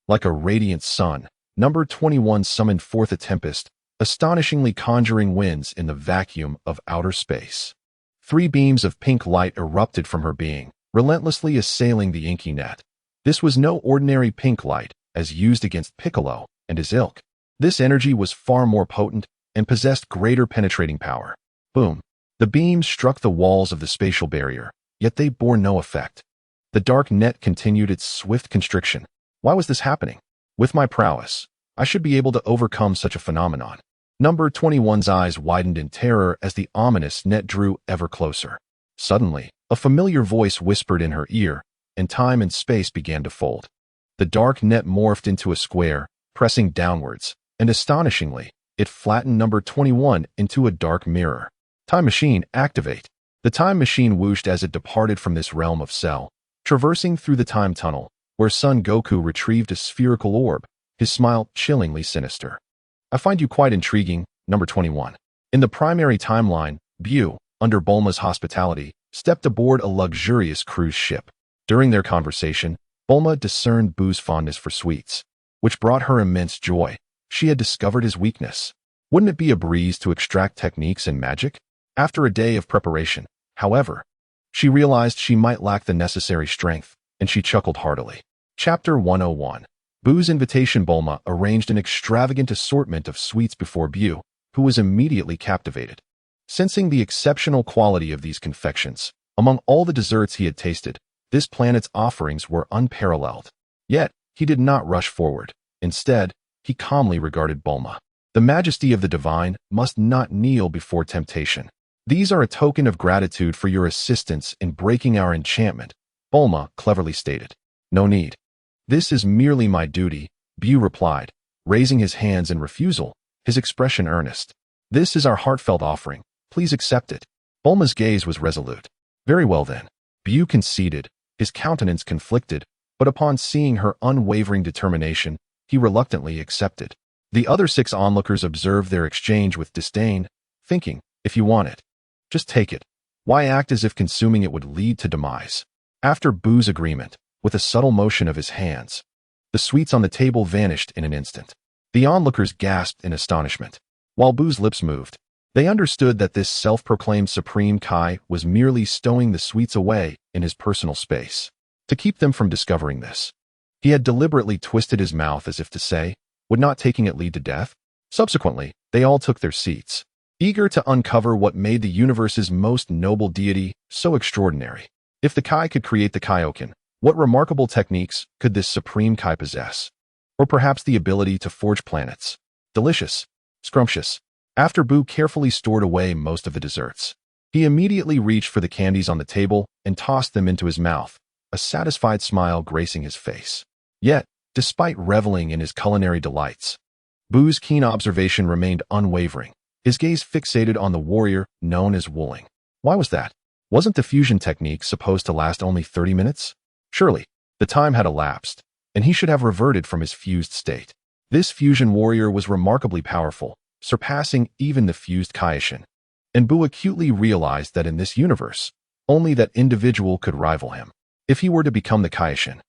Speaker 1: Like a radiant sun, number 21 summoned forth a tempest, astonishingly conjuring winds in the vacuum of outer space. 3 beams of pink light erupted from her being, relentlessly assailing the inky net. This was no ordinary pink light, as used against Piccolo and his ilk. This energy was far more potent and possessed greater penetrating power. Boom. The beams struck the walls of the spatial barrier, yet they bore no effect. The dark net continued its swift constriction. Why was this happening? With my prowess, I should be able to overcome such a phenomenon. Number 21's eyes widened in terror as the ominous net drew ever closer. Suddenly, a familiar voice whispered in her ear, and time and space began to fold. The dark net morphed into a square, pressing downwards, and astonishingly, it flattened number 21 into a dark mirror. Time machine, activate. The time machine whooshed as it departed from this realm of Cell, traversing through the time tunnel, where Son Goku retrieved a spherical orb, his smile chillingly sinister. I find you quite intriguing, number 21. In the primary timeline, Bu, under Bulma's hospitality, stepped aboard a luxurious cruise ship. During their conversation, Bulma discerned Bu's fondness for sweets, which brought her immense joy. She had discovered his weakness. Wouldn't it be a breeze to extract techniques and magic? After a day of preparation, however, she realized she might lack the necessary strength, and she chuckled heartily. Chapter 101. Buu's invitation. Bulma arranged an extravagant assortment of sweets before Bu, who was immediately captivated. Sensing the exceptional quality of these confections, among all the desserts he had tasted, this planet's offerings were unparalleled. Yet, he did not rush forward. Instead, he calmly regarded Bulma. The majesty of the divine must not kneel before temptation. These are a token of gratitude for your assistance in breaking our enchantment, Bulma cleverly stated. No need. This is merely my duty, Bu replied, raising his hands in refusal, his expression earnest. This is our heartfelt offering. Please accept it. Bulma's gaze was resolute. Very well then. Bu conceded, his countenance conflicted, but upon seeing her unwavering determination, he reluctantly accepted. The other 6 onlookers observed their exchange with disdain, thinking, if you want it, just take it. Why act as if consuming it would lead to demise? After Buu's agreement, with a subtle motion of his hands, the sweets on the table vanished in an instant. The onlookers gasped in astonishment. While Buu's lips moved, they understood that this self-proclaimed Supreme Kai was merely stowing the sweets away in his personal space. To keep them from discovering this, he had deliberately twisted his mouth as if to say, would not taking it lead to death? Subsequently, they all took their seats, eager to uncover what made the universe's most noble deity so extraordinary. If the Kai could create the Kaioken, what remarkable techniques could this Supreme Kai possess? Or perhaps the ability to forge planets. Delicious. Scrumptious. After Bu carefully stored away most of the desserts, he immediately reached for the candies on the table and tossed them into his mouth, a satisfied smile gracing his face. Yet, despite reveling in his culinary delights, Buu's keen observation remained unwavering, his gaze fixated on the warrior known as Wuling. Why was that? Wasn't the fusion technique supposed to last only 30 minutes? Surely, the time had elapsed, and he should have reverted from his fused state. This fusion warrior was remarkably powerful, surpassing even the fused Kaishin. And Bu acutely realized that in this universe, only that individual could rival him. If he were to become the Kaishin.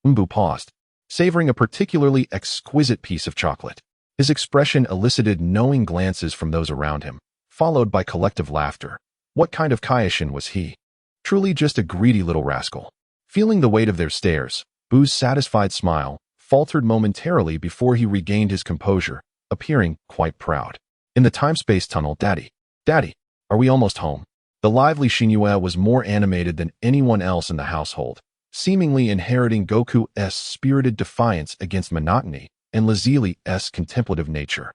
Speaker 1: Bu paused, savoring a particularly exquisite piece of chocolate. His expression elicited knowing glances from those around him, followed by collective laughter. What kind of Kaishin was he? Truly just a greedy little rascal. Feeling the weight of their stares, Buu's satisfied smile faltered momentarily before he regained his composure, appearing quite proud. In the time-space tunnel, Daddy, are we almost home? The lively Shinue was more animated than anyone else in the household, seemingly inheriting Goku's spirited defiance against monotony and Lazili's contemplative nature.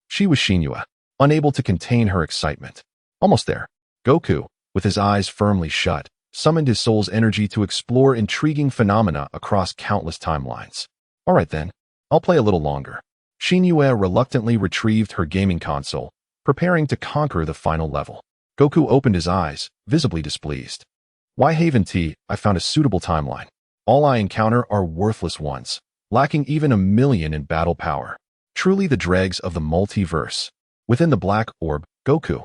Speaker 1: She was Shinue, unable to contain her excitement. Almost there. Goku, with his eyes firmly shut, summoned his soul's energy to explore intriguing phenomena across countless timelines. All right then, I'll play a little longer. Shinue reluctantly retrieved her gaming console, preparing to conquer the final level. Goku opened his eyes, visibly displeased. Why Haven T? I found a suitable timeline. All I encounter are worthless ones, lacking even 1,000,000 in battle power. Truly the dregs of the multiverse. Within the black orb, Goku,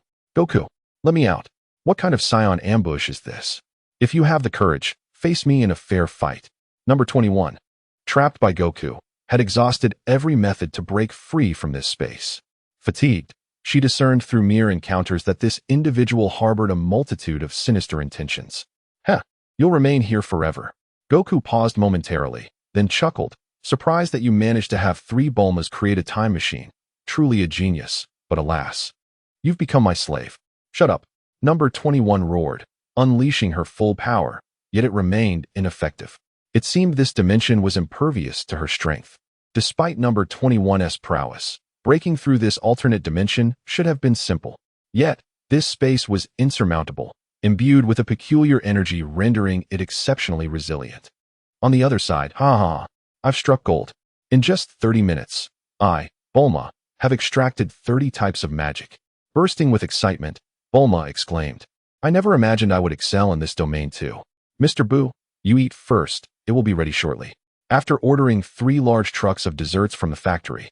Speaker 1: let me out. What kind of Scion ambush is this? If you have the courage, face me in a fair fight. Number 21. Trapped by Goku, had exhausted every method to break free from this space. Fatigued, she discerned through mere encounters that this individual harbored a multitude of sinister intentions. You'll remain here forever. Goku paused momentarily, then chuckled, surprised that you managed to have 3 Bulmas create a time machine. Truly a genius, but alas. You've become my slave. Shut up. Number 21 roared, unleashing her full power, yet it remained ineffective. It seemed this dimension was impervious to her strength. Despite number 21's prowess, breaking through this alternate dimension should have been simple. Yet, this space was insurmountable, imbued with a peculiar energy rendering it exceptionally resilient. On the other side, I've struck gold. In just 30 minutes, I, Bulma, have extracted 30 types of magic. Bursting with excitement, Bulma exclaimed, I never imagined I would excel in this domain too. Mr. Bu, you eat first, it will be ready shortly. After ordering 3 large trucks of desserts from the factory,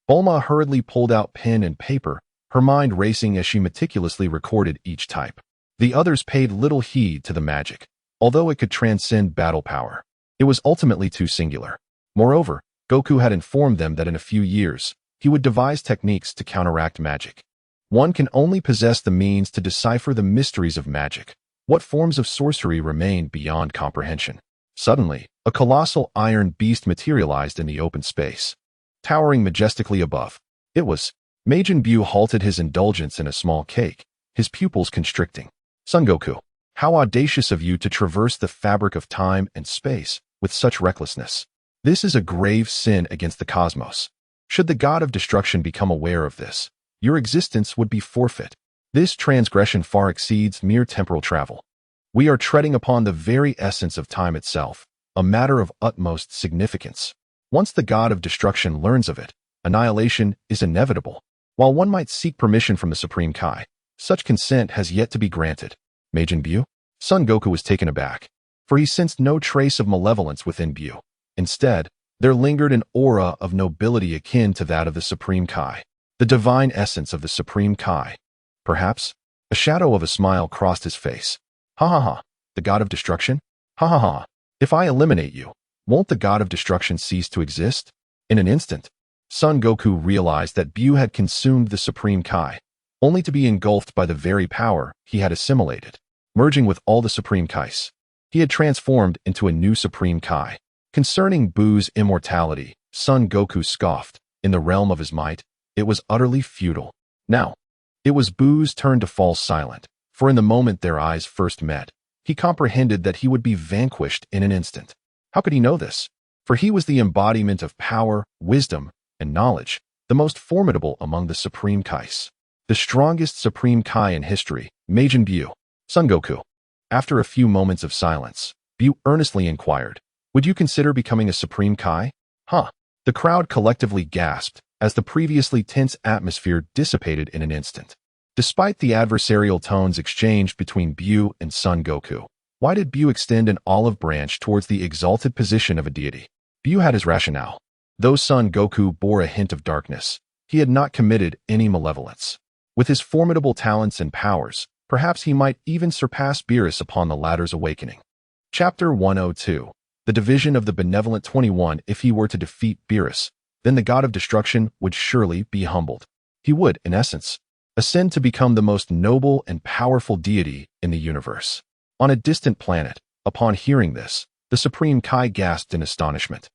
Speaker 1: Bulma hurriedly pulled out pen and paper, her mind racing as she meticulously recorded each type. The others paid little heed to the magic, although it could transcend battle power. It was ultimately too singular. Moreover, Goku had informed them that in a few years, he would devise techniques to counteract magic. One can only possess the means to decipher the mysteries of magic. What forms of sorcery remained beyond comprehension? Suddenly, a colossal iron beast materialized in the open space, towering majestically above. It was Majin Buu halted his indulgence in a small cake, his pupils constricting. Son Goku, how audacious of you to traverse the fabric of time and space with such recklessness. This is a grave sin against the cosmos. Should the god of destruction become aware of this, your existence would be forfeit. This transgression far exceeds mere temporal travel. We are treading upon the very essence of time itself, a matter of utmost significance. Once the god of destruction learns of it, annihilation is inevitable. While one might seek permission from the Supreme Kai, such consent has yet to be granted. Majin Buu? Son Goku was taken aback, for he sensed no trace of malevolence within Buu. Instead, there lingered an aura of nobility akin to that of the Supreme Kai, the divine essence of the Supreme Kai. Perhaps, a shadow of a smile crossed his face. Ha ha ha, the god of destruction? Ha ha ha, if I eliminate you, won't the god of destruction cease to exist? In an instant, Son Goku realized that Buu had consumed the Supreme Kai, only to be engulfed by the very power he had assimilated. Merging with all the Supreme Kais, he had transformed into a new Supreme Kai. Concerning Buu's immortality, Son Goku scoffed. In the realm of his might, it was utterly futile. Now, it was Buu's turn to fall silent, for in the moment their eyes first met, he comprehended that he would be vanquished in an instant. How could he know this? For he was the embodiment of power, wisdom, and knowledge, the most formidable among the Supreme Kais. The strongest Supreme Kai in history, Majin Buu. Son Goku. After a few moments of silence, Buu earnestly inquired, would you consider becoming a Supreme Kai? Huh. The crowd collectively gasped as the previously tense atmosphere dissipated in an instant. Despite the adversarial tones exchanged between Buu and Son Goku, why did Buu extend an olive branch towards the exalted position of a deity? Buu had his rationale. Though Son Goku bore a hint of darkness, he had not committed any malevolence. With his formidable talents and powers, perhaps he might even surpass Beerus upon the latter's awakening. Chapter 102. The division of the benevolent 21. If he were to defeat Beerus, then the god of destruction would surely be humbled. He would, in essence, ascend to become the most noble and powerful deity in the universe. On a distant planet, upon hearing this, the Supreme Kai gasped in astonishment,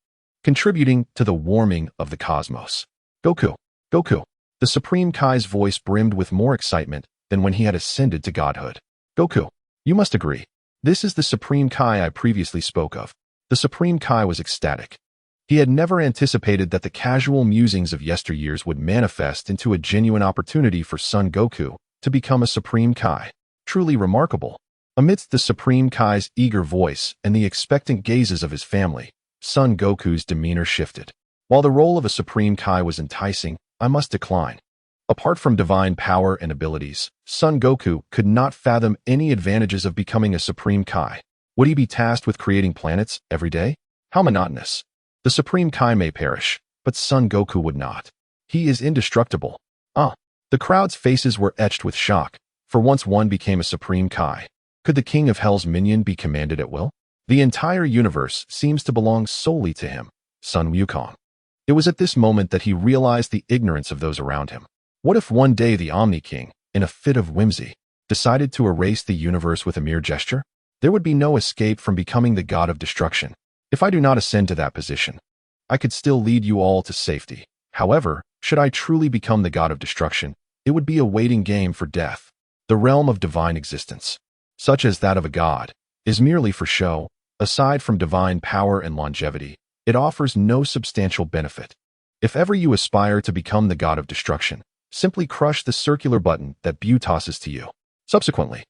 Speaker 1: contributing to the warming of the cosmos. Goku, Goku. The Supreme Kai's voice brimmed with more excitement than when he had ascended to godhood. Goku, you must agree. This is the Supreme Kai I previously spoke of. The Supreme Kai was ecstatic. He had never anticipated that the casual musings of yesteryears would manifest into a genuine opportunity for Son Goku to become a Supreme Kai. Truly remarkable. Amidst the Supreme Kai's eager voice and the expectant gazes of his family, Son Goku's demeanor shifted. While the role of a Supreme Kai was enticing, I must decline. Apart from divine power and abilities, Son Goku could not fathom any advantages of becoming a Supreme Kai. Would he be tasked with creating planets every day? How monotonous. The Supreme Kai may perish, but Son Goku would not. He is indestructible. The crowd's faces were etched with shock, for once one became a Supreme Kai. Could the King of Hell's minion be commanded at will? The entire universe seems to belong solely to him, Sun Wukong. It was at this moment that he realized the ignorance of those around him. What if one day the Omni King, in a fit of whimsy, decided to erase the universe with a mere gesture? There would be no escape from becoming the god of destruction. If I do not ascend to that position, I could still lead you all to safety. However, should I truly become the god of destruction, it would be a waiting game for death. The realm of divine existence, such as that of a god, is merely for show. Aside from divine power and longevity, it offers no substantial benefit. If ever you aspire to become the god of destruction, simply crush the circular button that Buu tosses to you. Subsequently,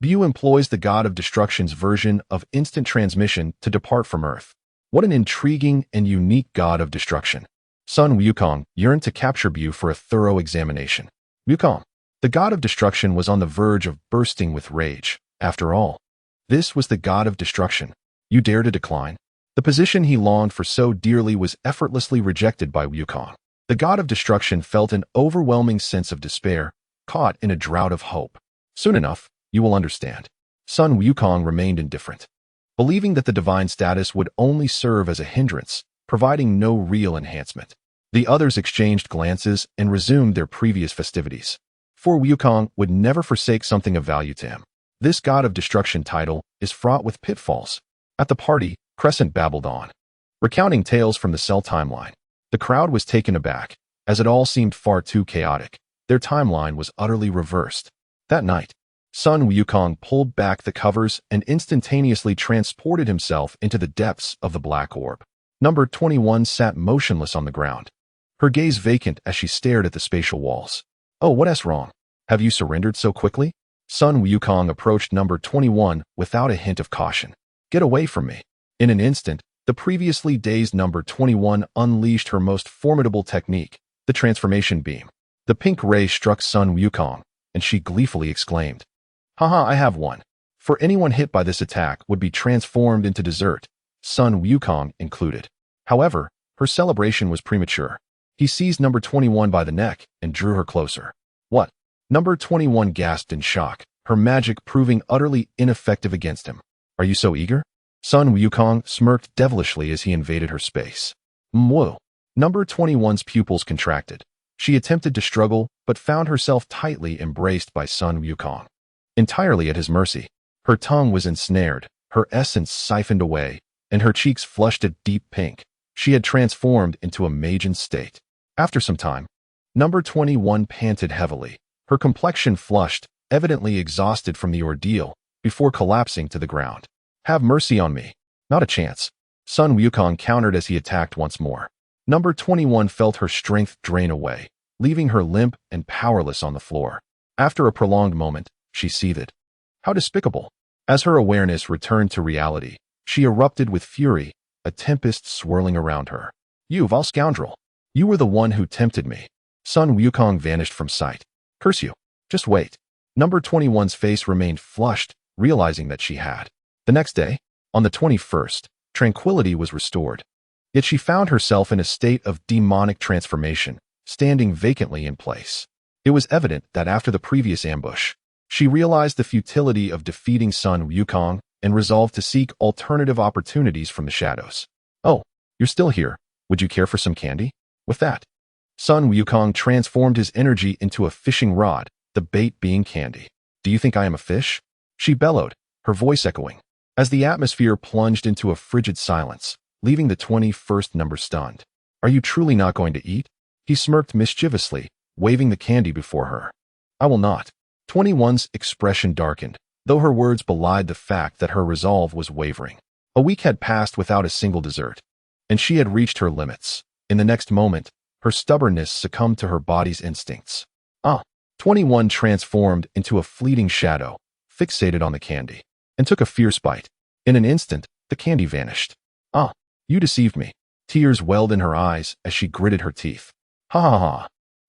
Speaker 1: Buu employs the god of destruction's version of instant transmission to depart from Earth. What an intriguing and unique god of destruction. Sun Wukong yearned to capture Buu for a thorough examination. Wukong, the god of destruction, was on the verge of bursting with rage. After all, this was the god of destruction. You dare to decline? The position he longed for so dearly was effortlessly rejected by Wukong. The god of destruction felt an overwhelming sense of despair, caught in a drought of hope. Soon enough, you will understand. Sun Wukong remained indifferent, believing that the divine status would only serve as a hindrance, providing no real enhancement. The others exchanged glances and resumed their previous festivities. For Wukong would never forsake something of value to him. This God of Destruction title is fraught with pitfalls. At the party, Crescent babbled on, recounting tales from the Cell timeline. The crowd was taken aback, as it all seemed far too chaotic. Their timeline was utterly reversed. That night, Sun Wukong pulled back the covers and instantaneously transported himself into the depths of the black orb. Number 21 sat motionless on the ground, her gaze vacant as she stared at the spatial walls. Oh, what's wrong? Have you surrendered so quickly? Sun Wukong approached number 21 without a hint of caution. Get away from me. In an instant, the previously dazed number 21 unleashed her most formidable technique, the transformation beam. The pink ray struck Sun Wukong, and she gleefully exclaimed, "Haha, I have one." For anyone hit by this attack would be transformed into dessert, Sun Wukong included. However, her celebration was premature. He seized number 21 by the neck and drew her closer. What? Number 21 gasped in shock, her magic proving utterly ineffective against him. Are you so eager? Sun Wukong smirked devilishly as he invaded her space. Whoa. Number 21's pupils contracted. She attempted to struggle, but found herself tightly embraced by Sun Wukong. Entirely at his mercy, her tongue was ensnared, her essence siphoned away, and her cheeks flushed a deep pink. She had transformed into a maiden state. After some time, number 21 panted heavily, her complexion flushed, evidently exhausted from the ordeal, before collapsing to the ground. Have mercy on me. Not a chance. Sun Wukong countered as he attacked once more. Number 21 felt her strength drain away, leaving her limp and powerless on the floor. After a prolonged moment, she seethed. How despicable. As her awareness returned to reality, she erupted with fury, a tempest swirling around her. You vile scoundrel. You were the one who tempted me. Sun Wukong vanished from sight. Curse you. Just wait. Number 21's face remained flushed, realizing that she had. The next day, on the 21st, tranquility was restored. Yet she found herself in a state of demonic transformation, standing vacantly in place. It was evident that after the previous ambush, she realized the futility of defeating Sun Wukong and resolved to seek alternative opportunities from the shadows. Oh, you're still here. Would you care for some candy? With that, Sun Wukong transformed his energy into a fishing rod, the bait being candy. Do you think I am a fish? She bellowed, her voice echoing, as the atmosphere plunged into a frigid silence, leaving the 21st number stunned. Are you truly not going to eat? He smirked mischievously, waving the candy before her. I will not. 21's expression darkened, though her words belied the fact that her resolve was wavering. A week had passed without a single dessert, and she had reached her limits. In the next moment, her stubbornness succumbed to her body's instincts. 21 transformed into a fleeting shadow, fixated on the candy, and took a fierce bite. In an instant, the candy vanished. You deceived me. Tears welled in her eyes as she gritted her teeth. Ha ha ha.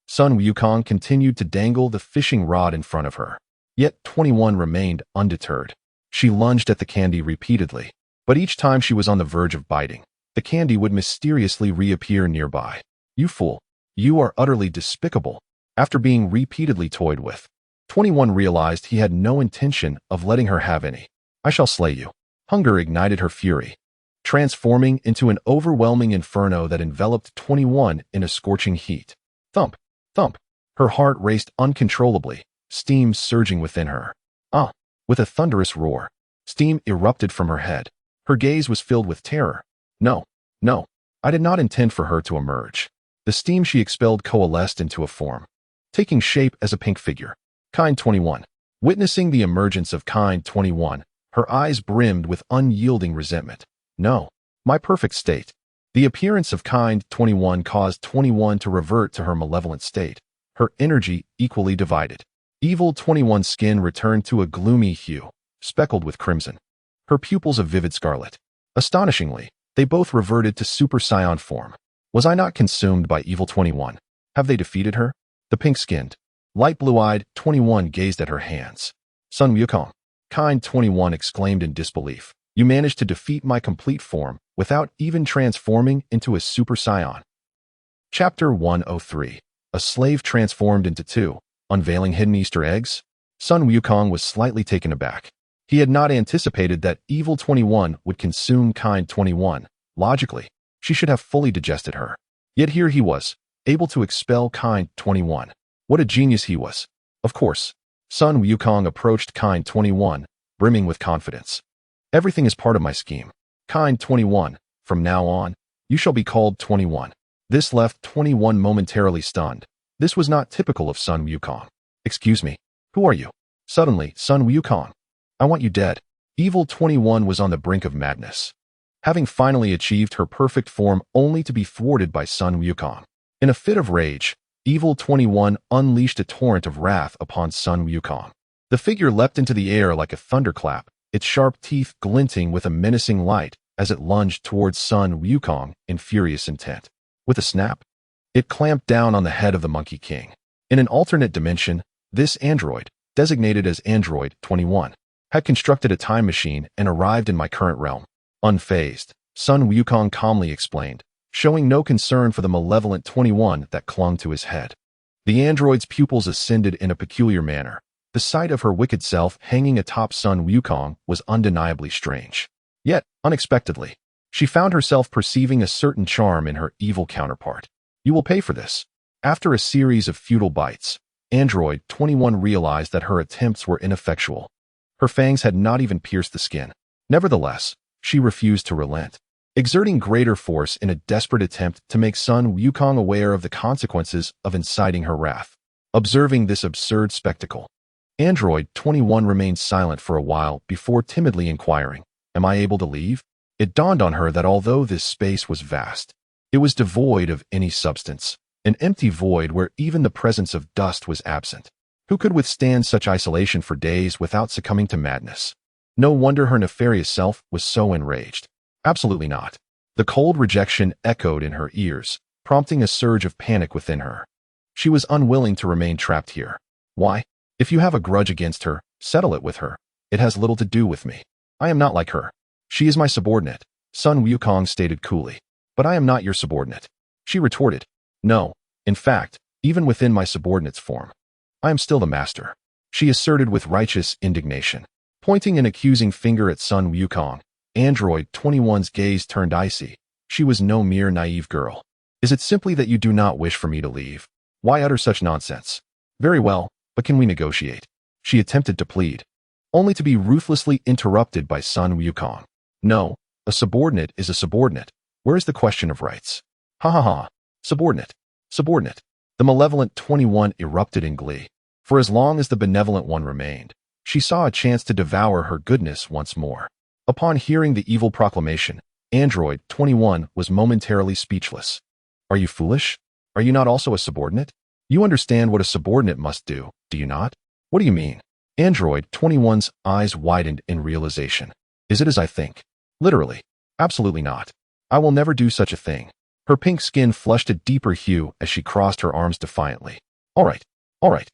Speaker 1: Sun Wukong continued to dangle the fishing rod in front of her. Yet 21 remained undeterred. She lunged at the candy repeatedly, but each time she was on the verge of biting, the candy would mysteriously reappear nearby. You fool. You are utterly despicable. After being repeatedly toyed with, 21 realized he had no intention of letting her have any. I shall slay you. Hunger ignited her fury, transforming into an overwhelming inferno that enveloped 21 in a scorching heat. Thump, thump. Her heart raced uncontrollably, steam surging within her. With a thunderous roar, steam erupted from her head. Her gaze was filled with terror. No, I did not intend for her to emerge. The steam she expelled coalesced into a form, taking shape as a pink figure. Kind 21. Witnessing the emergence of Kind 21, her eyes brimmed with unyielding resentment. No, my perfect state. The appearance of Kind 21 caused 21 to revert to her malevolent state, her energy equally divided. Evil 21's skin returned to a gloomy hue, speckled with crimson, her pupils a vivid scarlet. Astonishingly, they both reverted to Super Saiyan form. Was I not consumed by Evil 21? Have they defeated her? The pink-skinned, light blue-eyed 21 gazed at her hands. Sun Wukong. Kind 21 exclaimed in disbelief. You managed to defeat my complete form without even transforming into a Super Saiyan. Chapter 103. A slave transformed into two, unveiling hidden Easter eggs? Sun Wukong was slightly taken aback. He had not anticipated that Evil 21 would consume Kind 21. Logically, She should have fully digested her. Yet here he was, able to expel Kind 21. What a genius he was. Of course, Sun Wukong approached Kind 21, brimming with confidence. Everything is part of my scheme. Kind 21, from now on, you shall be called 21. This left 21 momentarily stunned. This was not typical of Sun Wukong. Excuse me, who are you? Suddenly, Sun Wukong. I want you dead. Evil 21 was on the brink of madness, having finally achieved her perfect form only to be thwarted by Sun Wukong. In a fit of rage, Evil 21 unleashed a torrent of wrath upon Sun Wukong. The figure leapt into the air like a thunderclap, its sharp teeth glinting with a menacing light as it lunged towards Sun Wukong in furious intent. With a snap, it clamped down on the head of the Monkey King. In an alternate dimension, this android, designated as Android 21, had constructed a time machine and arrived in my current realm. Unfazed, Sun Wukong calmly explained, showing no concern for the malevolent 21 that clung to his head. The android's pupils ascended in a peculiar manner. The sight of her wicked self hanging atop Sun Wukong was undeniably strange. Yet, unexpectedly, she found herself perceiving a certain charm in her evil counterpart. You will pay for this. After a series of futile bites, Android 21 realized that her attempts were ineffectual. Her fangs had not even pierced the skin. Nevertheless, she refused to relent, exerting greater force in a desperate attempt to make Sun Wukong aware of the consequences of inciting her wrath. Observing this absurd spectacle, Android 21 remained silent for a while before timidly inquiring, "Am I able to leave?" It dawned on her that although this space was vast, it was devoid of any substance, an empty void where even the presence of dust was absent. Who could withstand such isolation for days without succumbing to madness? No wonder her nefarious self was so enraged. Absolutely not. The cold rejection echoed in her ears, prompting a surge of panic within her. She was unwilling to remain trapped here. Why? If you have a grudge against her, settle it with her. It has little to do with me. I am not like her. She is my subordinate, Sun Wukong stated coolly. But I am not your subordinate. She retorted. No, in fact, even within my subordinate's form, I am still the master. She asserted with righteous indignation. Pointing an accusing finger at Sun Wukong, Android 21's gaze turned icy. She was no mere naive girl. Is it simply that you do not wish for me to leave? Why utter such nonsense? Very well, but can we negotiate? She attempted to plead, only to be ruthlessly interrupted by Sun Wukong. No, a subordinate is a subordinate. Where is the question of rights? Ha ha ha. Subordinate. Subordinate. The malevolent 21 erupted in glee. For as long as the benevolent one remained, she saw a chance to devour her goodness once more. Upon hearing the evil proclamation, Android 21 was momentarily speechless. Are you foolish? Are you not also a subordinate? You understand what a subordinate must do, do you not? What do you mean? Android 21's eyes widened in realization. Is it as I think? Literally. Absolutely not. I will never do such a thing. Her pink skin flushed a deeper hue as she crossed her arms defiantly. All right. All right.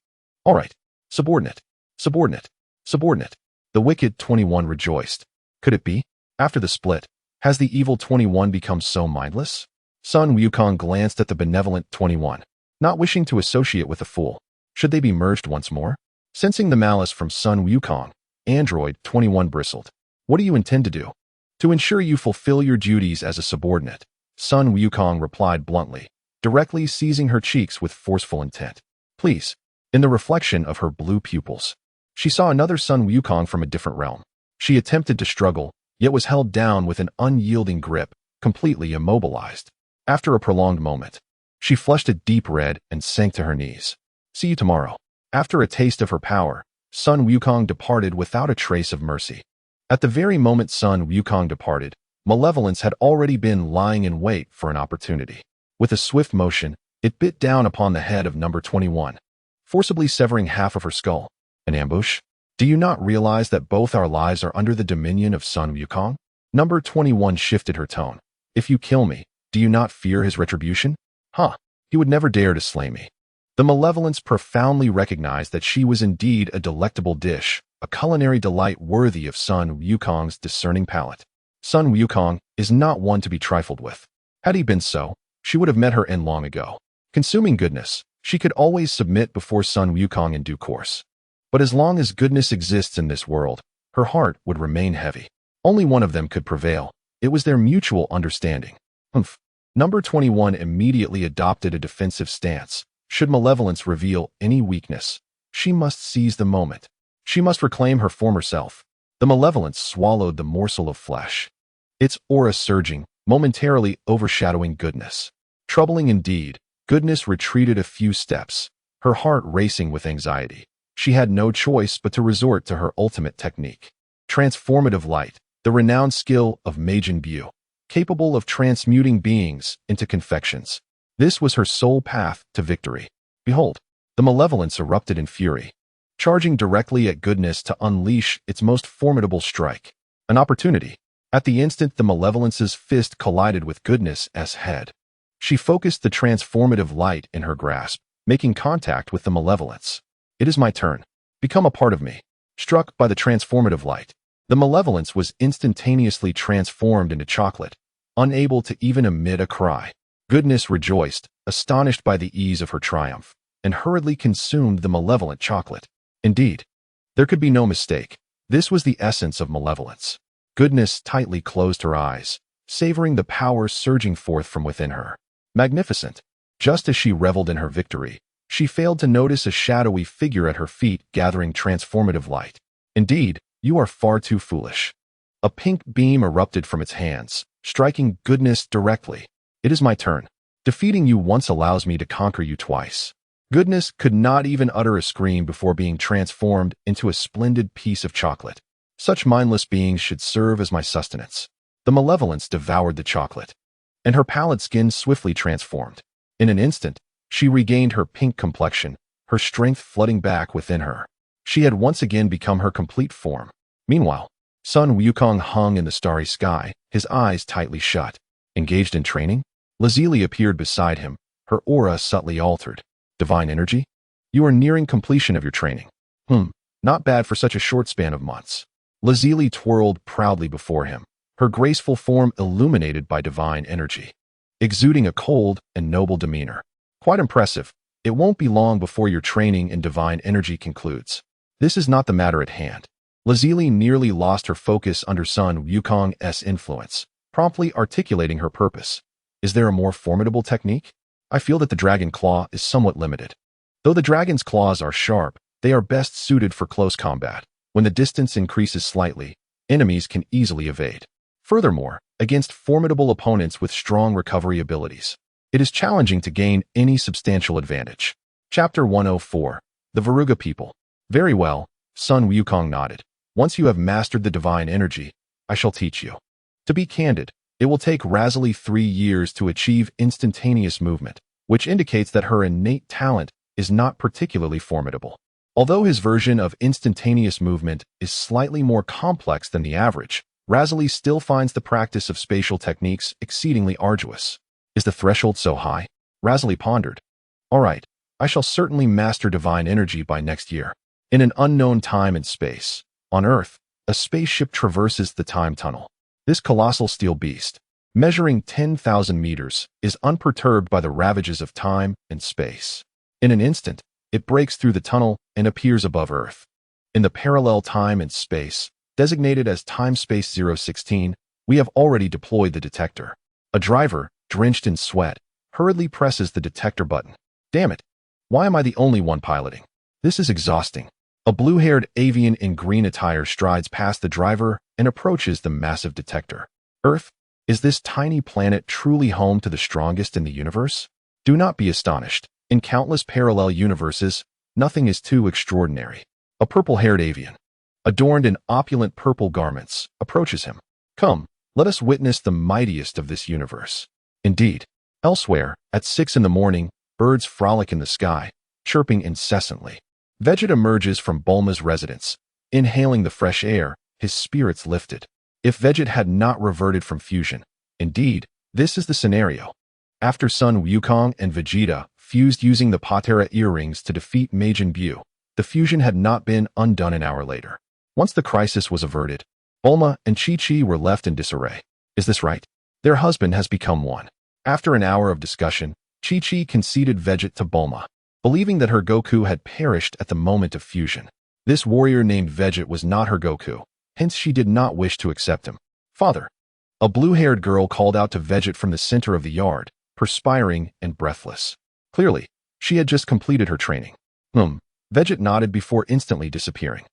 Speaker 1: All right. Subordinate. Subordinate. Subordinate. The wicked 21 rejoiced. Could it be? After the split, has the evil 21 become so mindless? Sun Wukong glanced at the benevolent 21, not wishing to associate with a fool. Should they be merged once more? Sensing the malice from Sun Wukong, Android 21 bristled. What do you intend to do? To ensure you fulfill your duties as a subordinate, Sun Wukong replied bluntly, directly seizing her cheeks with forceful intent. Please. In the reflection of her blue pupils, she saw another Sun Wukong from a different realm. She attempted to struggle, yet was held down with an unyielding grip, completely immobilized. After a prolonged moment, she flushed a deep red and sank to her knees. See you tomorrow. After a taste of her power, Sun Wukong departed without a trace of mercy. At the very moment Sun Wukong departed, malevolence had already been lying in wait for an opportunity. With a swift motion, it bit down upon the head of number 21, forcibly severing half of her skull. An ambush? Do you not realize that both our lives are under the dominion of Sun Wukong? Number 21 shifted her tone. If you kill me, do you not fear his retribution? Huh, he would never dare to slay me. The malevolence profoundly recognized that she was indeed a delectable dish, a culinary delight worthy of Sun Wukong's discerning palate. Sun Wukong is not one to be trifled with. Had he been so, she would have met her end long ago. Consuming goodness, she could always submit before Sun Wukong in due course. But as long as goodness exists in this world, her heart would remain heavy. Only one of them could prevail. It was their mutual understanding. Humph. Number 21 immediately adopted a defensive stance. Should malevolence reveal any weakness, she must seize the moment. She must reclaim her former self. The malevolence swallowed the morsel of flesh, its aura surging, momentarily overshadowing goodness. Troubling indeed, goodness retreated a few steps, her heart racing with anxiety. She had no choice but to resort to her ultimate technique. Transformative light, the renowned skill of maiden, capable of transmuting beings into confections. This was her sole path to victory. Behold, the malevolence erupted in fury, charging directly at goodness to unleash its most formidable strike. An opportunity. At the instant the malevolence's fist collided with goodness's head, she focused the transformative light in her grasp, making contact with the malevolence. It is my turn. Become a part of me. Struck by the transformative light, the malevolence was instantaneously transformed into chocolate, unable to even emit a cry. Goodness rejoiced, astonished by the ease of her triumph, and hurriedly consumed the malevolent chocolate. Indeed, there could be no mistake. This was the essence of malevolence. Goodness tightly closed her eyes, savoring the power surging forth from within her. Magnificent. Just as she reveled in her victory, she failed to notice a shadowy figure at her feet gathering transformative light. Indeed, you are far too foolish. A pink beam erupted from its hands, striking goodness directly. It is my turn. Defeating you once allows me to conquer you twice. Goodness could not even utter a scream before being transformed into a splendid piece of chocolate. Such mindless beings should serve as my sustenance. The malevolence devoured the chocolate, and her pallid skin swiftly transformed. In an instant, she regained her pink complexion, her strength flooding back within her. She had once again become her complete form. Meanwhile, Sun Wukong hung in the starry sky, his eyes tightly shut. Engaged in training? Lazuli appeared beside him, her aura subtly altered. Divine energy? You are nearing completion of your training. Not bad for such a short span of months. Lazuli twirled proudly before him, her graceful form illuminated by divine energy, exuding a cold and noble demeanor. Quite impressive. It won't be long before your training in divine energy concludes. This is not the matter at hand. Lazuli nearly lost her focus under Sun Wukong's influence, promptly articulating her purpose. Is there a more formidable technique? I feel that the dragon claw is somewhat limited. Though the dragon's claws are sharp, they are best suited for close combat. When the distance increases slightly, enemies can easily evade. Furthermore, against formidable opponents with strong recovery abilities, it is challenging to gain any substantial advantage. Chapter 104. The Veruga People. Very well, Sun Wukong nodded. Once you have mastered the divine energy, I shall teach you. To be candid, it will take Razuli 3 years to achieve instantaneous movement, which indicates that her innate talent is not particularly formidable. Although his version of instantaneous movement is slightly more complex than the average, Razuli still finds the practice of spatial techniques exceedingly arduous. Is the threshold so high? Razuli pondered. All right, I shall certainly master divine energy by next year. In an unknown time and space, on Earth, a spaceship traverses the time tunnel. This colossal steel beast, measuring 10,000 meters, is unperturbed by the ravages of time and space. In an instant, it breaks through the tunnel and appears above Earth. In the parallel time and space, designated as Time-Space 016, we have already deployed the detector. A driver, drenched in sweat, hurriedly presses the detector button. Damn it! Why am I the only one piloting? This is exhausting. A blue-haired avian in green attire strides past the driver and approaches the massive detector. Earth, is this tiny planet truly home to the strongest in the universe? Do not be astonished. In countless parallel universes, nothing is too extraordinary. A purple-haired avian, adorned in opulent purple garments, approaches him. Come, let us witness the mightiest of this universe. Indeed, elsewhere, at 6 in the morning, birds frolic in the sky, chirping incessantly. Vegeta emerges from Bulma's residence. Inhaling the fresh air, his spirits lifted. If Vegeta had not reverted from fusion, indeed, this is the scenario. After Sun Wukong and Vegeta fused using the Patera earrings to defeat Majin Buu, the fusion had not been undone an hour later. Once the crisis was averted, Bulma and Chi-Chi were left in disarray. Is this right? Their husband has become one. After an hour of discussion, Chi-Chi conceded Vegeta to Bulma, believing that her Goku had perished at the moment of fusion. This warrior named Vegeta was not her Goku, hence she did not wish to accept him. Father, A blue-haired girl called out to Vegeta from the center of the yard, perspiring and breathless. Clearly, she had just completed her training. Vegeta nodded before instantly disappearing.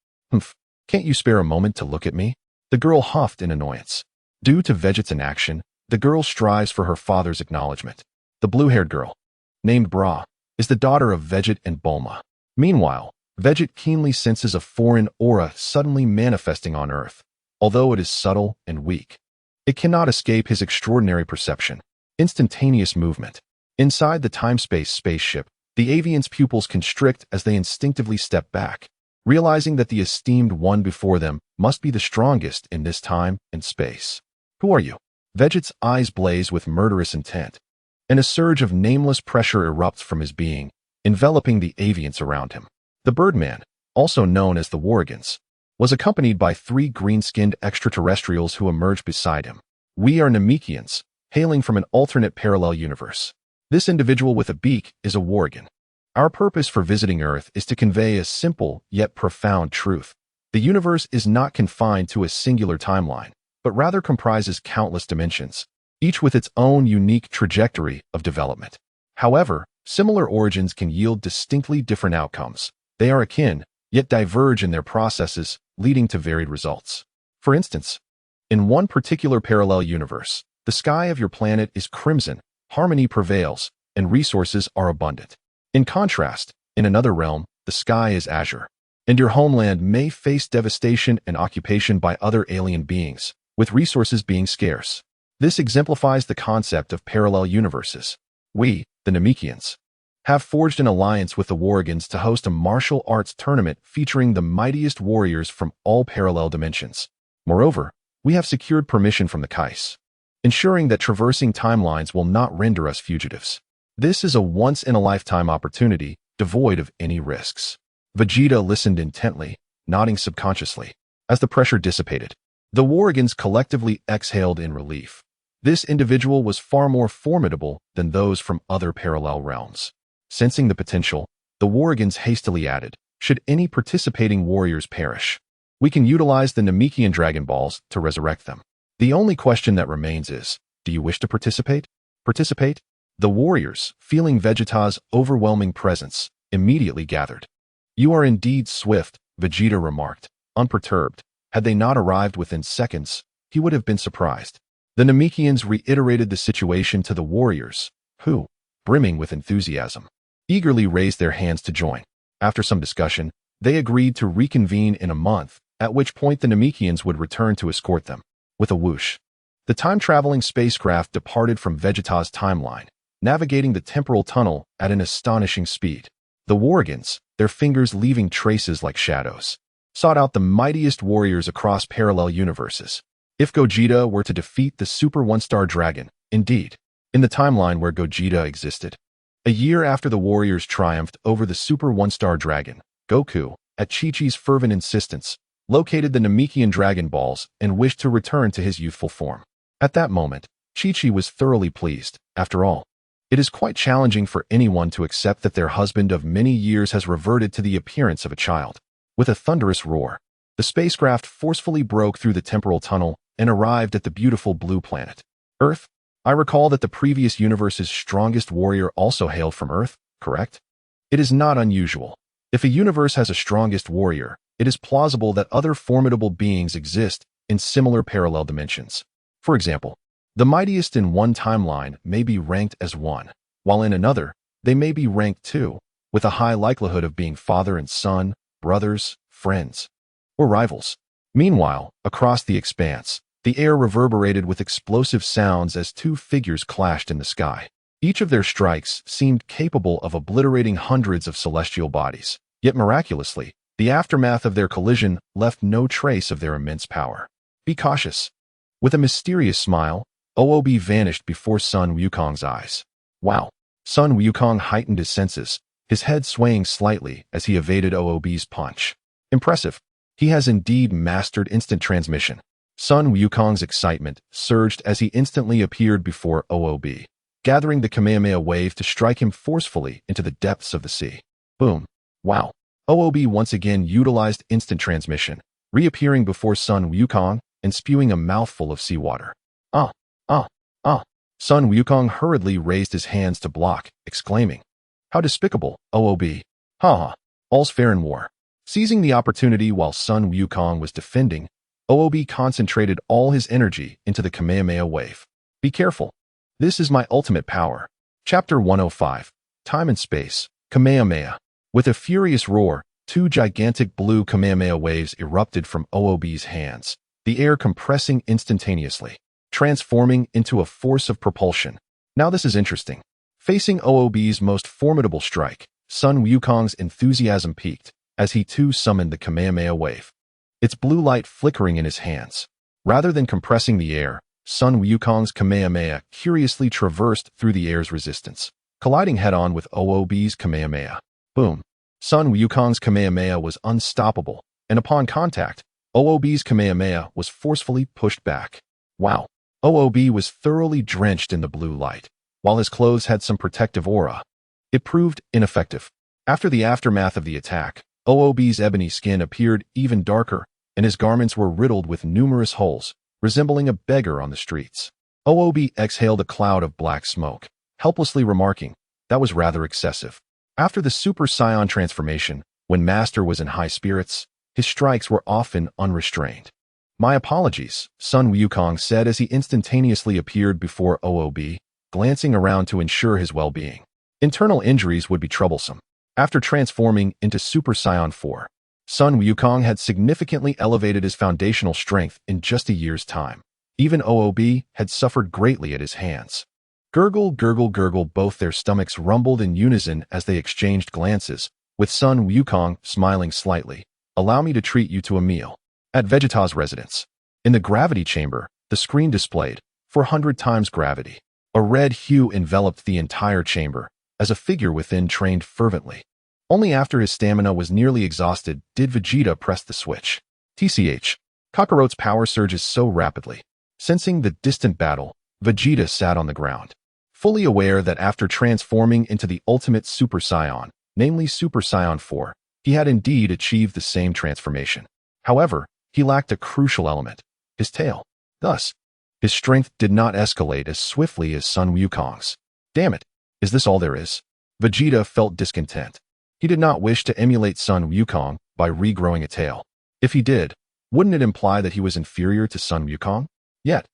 Speaker 1: Can't you spare a moment to look at me? The girl huffed in annoyance. Due to Vegeta's inaction, the girl strives for her father's acknowledgement. The blue-haired girl, named Bra, is the daughter of Vegeta and Bulma. Meanwhile, Vegeta keenly senses a foreign aura suddenly manifesting on Earth, although it is subtle and weak. It cannot escape his extraordinary perception. Instantaneous movement. Inside the time-space spaceship, the avian's pupils constrict as they instinctively step back, realizing that the esteemed one before them must be the strongest in this time and space. Who are you? Vegeta's eyes blaze with murderous intent, and a surge of nameless pressure erupts from his being, enveloping the avians around him. The Birdman, also known as the Wargans, was accompanied by 3 green-skinned extraterrestrials who emerged beside him. We are Namekians, hailing from an alternate parallel universe. This individual with a beak is a Worgen. Our purpose for visiting Earth is to convey a simple yet profound truth. The universe is not confined to a singular timeline, but rather comprises countless dimensions, each with its own unique trajectory of development. However, similar origins can yield distinctly different outcomes. They are akin, yet diverge in their processes, leading to varied results. For instance, in one particular parallel universe, the sky of your planet is crimson, harmony prevails, and resources are abundant. In contrast, in another realm, the sky is azure, and your homeland may face devastation and occupation by other alien beings, with resources being scarce. This exemplifies the concept of parallel universes. We, the Namekians, have forged an alliance with the Worgans to host a martial arts tournament featuring the mightiest warriors from all parallel dimensions. Moreover, we have secured permission from the Kais, ensuring that traversing timelines will not render us fugitives. This is a once-in-a-lifetime opportunity, devoid of any risks. Vegeta listened intently, nodding subconsciously. As the pressure dissipated, the Worgans collectively exhaled in relief. This individual was far more formidable than those from other parallel realms. Sensing the potential, the Worgans hastily added, should any participating warriors perish, we can utilize the Namekian Dragon Balls to resurrect them. The only question that remains is, do you wish to participate? Participate? The warriors, feeling Vegeta's overwhelming presence, immediately gathered. You are indeed swift, Vegeta remarked, unperturbed. Had they not arrived within seconds, he would have been surprised. The Namekians reiterated the situation to the warriors, who, brimming with enthusiasm, eagerly raised their hands to join. After some discussion, they agreed to reconvene in a month, at which point the Namekians would return to escort them. With a whoosh, the time-traveling spacecraft departed from Vegeta's timeline, navigating the temporal tunnel at an astonishing speed. The Worgans, their fingers leaving traces like shadows, sought out the mightiest warriors across parallel universes. If Gogeta were to defeat the Super One-Star Dragon, indeed, in the timeline where Gogeta existed. A year after the warriors triumphed over the Super One-Star Dragon, Goku, at Chi-Chi's fervent insistence, located the Namekian Dragon Balls and wished to return to his youthful form. At that moment, Chi-Chi was thoroughly pleased. After all, it is quite challenging for anyone to accept that their husband of many years has reverted to the appearance of a child. With a thunderous roar, the spacecraft forcefully broke through the temporal tunnel and arrived at the beautiful blue planet, Earth. I recall that the previous universe's strongest warrior also hailed from Earth, correct? It is not unusual. If a universe has a strongest warrior, it is plausible that other formidable beings exist in similar parallel dimensions. For example, the mightiest in one timeline may be ranked as 1, while in another, they may be ranked 2, with a high likelihood of being father and son, brothers, friends, or rivals. Meanwhile, across the expanse, the air reverberated with explosive sounds as 2 figures clashed in the sky. Each of their strikes seemed capable of obliterating hundreds of celestial bodies. Yet miraculously, the aftermath of their collision left no trace of their immense power. Be cautious. With a mysterious smile, OOB vanished before Sun Wukong's eyes. Wow. Sun Wukong heightened his senses, his head swaying slightly as he evaded OOB's punch. Impressive. He has indeed mastered instant transmission. Sun Wukong's excitement surged as he instantly appeared before OOB, gathering the Kamehameha wave to strike him forcefully into the depths of the sea. Boom. Wow. OOB once again utilized instant transmission, reappearing before Sun Wukong and spewing a mouthful of seawater. Ah, ah, ah. Sun Wukong hurriedly raised his hands to block, exclaiming, "How despicable, OOB. Ha ha, all's fair in war." Seizing the opportunity while Sun Wukong was defending, OOB concentrated all his energy into the Kamehameha wave. Be careful. This is my ultimate power. Chapter 105, Time and Space, Kamehameha. With a furious roar, two gigantic blue Kamehameha waves erupted from OOB's hands, the air compressing instantaneously, transforming into a force of propulsion. Now this is interesting. Facing OOB's most formidable strike, Sun Wukong's enthusiasm peaked as he too summoned the Kamehameha wave, its blue light flickering in his hands. Rather than compressing the air, Sun Wukong's Kamehameha curiously traversed through the air's resistance, colliding head-on with OOB's Kamehameha. Boom! Sun Wukong's Kamehameha was unstoppable, and upon contact, OOB's Kamehameha was forcefully pushed back. Wow! OOB was thoroughly drenched in the blue light, while his clothes had some protective aura. It proved ineffective. After the aftermath of the attack, OOB's ebony skin appeared even darker, and his garments were riddled with numerous holes, resembling a beggar on the streets. OOB exhaled a cloud of black smoke, helplessly remarking, "That was rather excessive." After the Super Saiyan transformation, when Master was in high spirits, his strikes were often unrestrained. "My apologies," Sun Wukong said as he instantaneously appeared before OOB, glancing around to ensure his well-being. Internal injuries would be troublesome. After transforming into Super Saiyan 4, Sun Wukong had significantly elevated his foundational strength in just a year's time. Even OOB had suffered greatly at his hands. Gurgle, gurgle, gurgle, both their stomachs rumbled in unison as they exchanged glances, with Sun Wukong smiling slightly. "Allow me to treat you to a meal." At Vegeta's residence. In the gravity chamber, the screen displayed 400 times gravity. A red hue enveloped the entire chamber, as a figure within trained fervently. Only after his stamina was nearly exhausted did Vegeta press the switch. TCH. Kakarot's power surges so rapidly. Sensing the distant battle, Vegeta sat on the ground, fully aware that after transforming into the ultimate Super Saiyan, namely Super Saiyan 4, he had indeed achieved the same transformation. However, he lacked a crucial element, his tail. Thus, his strength did not escalate as swiftly as Sun Wukong's. Damn it, is this all there is? Vegeta felt discontent. He did not wish to emulate Sun Wukong by regrowing a tail. If he did, wouldn't it imply that he was inferior to Sun Wukong? Yet,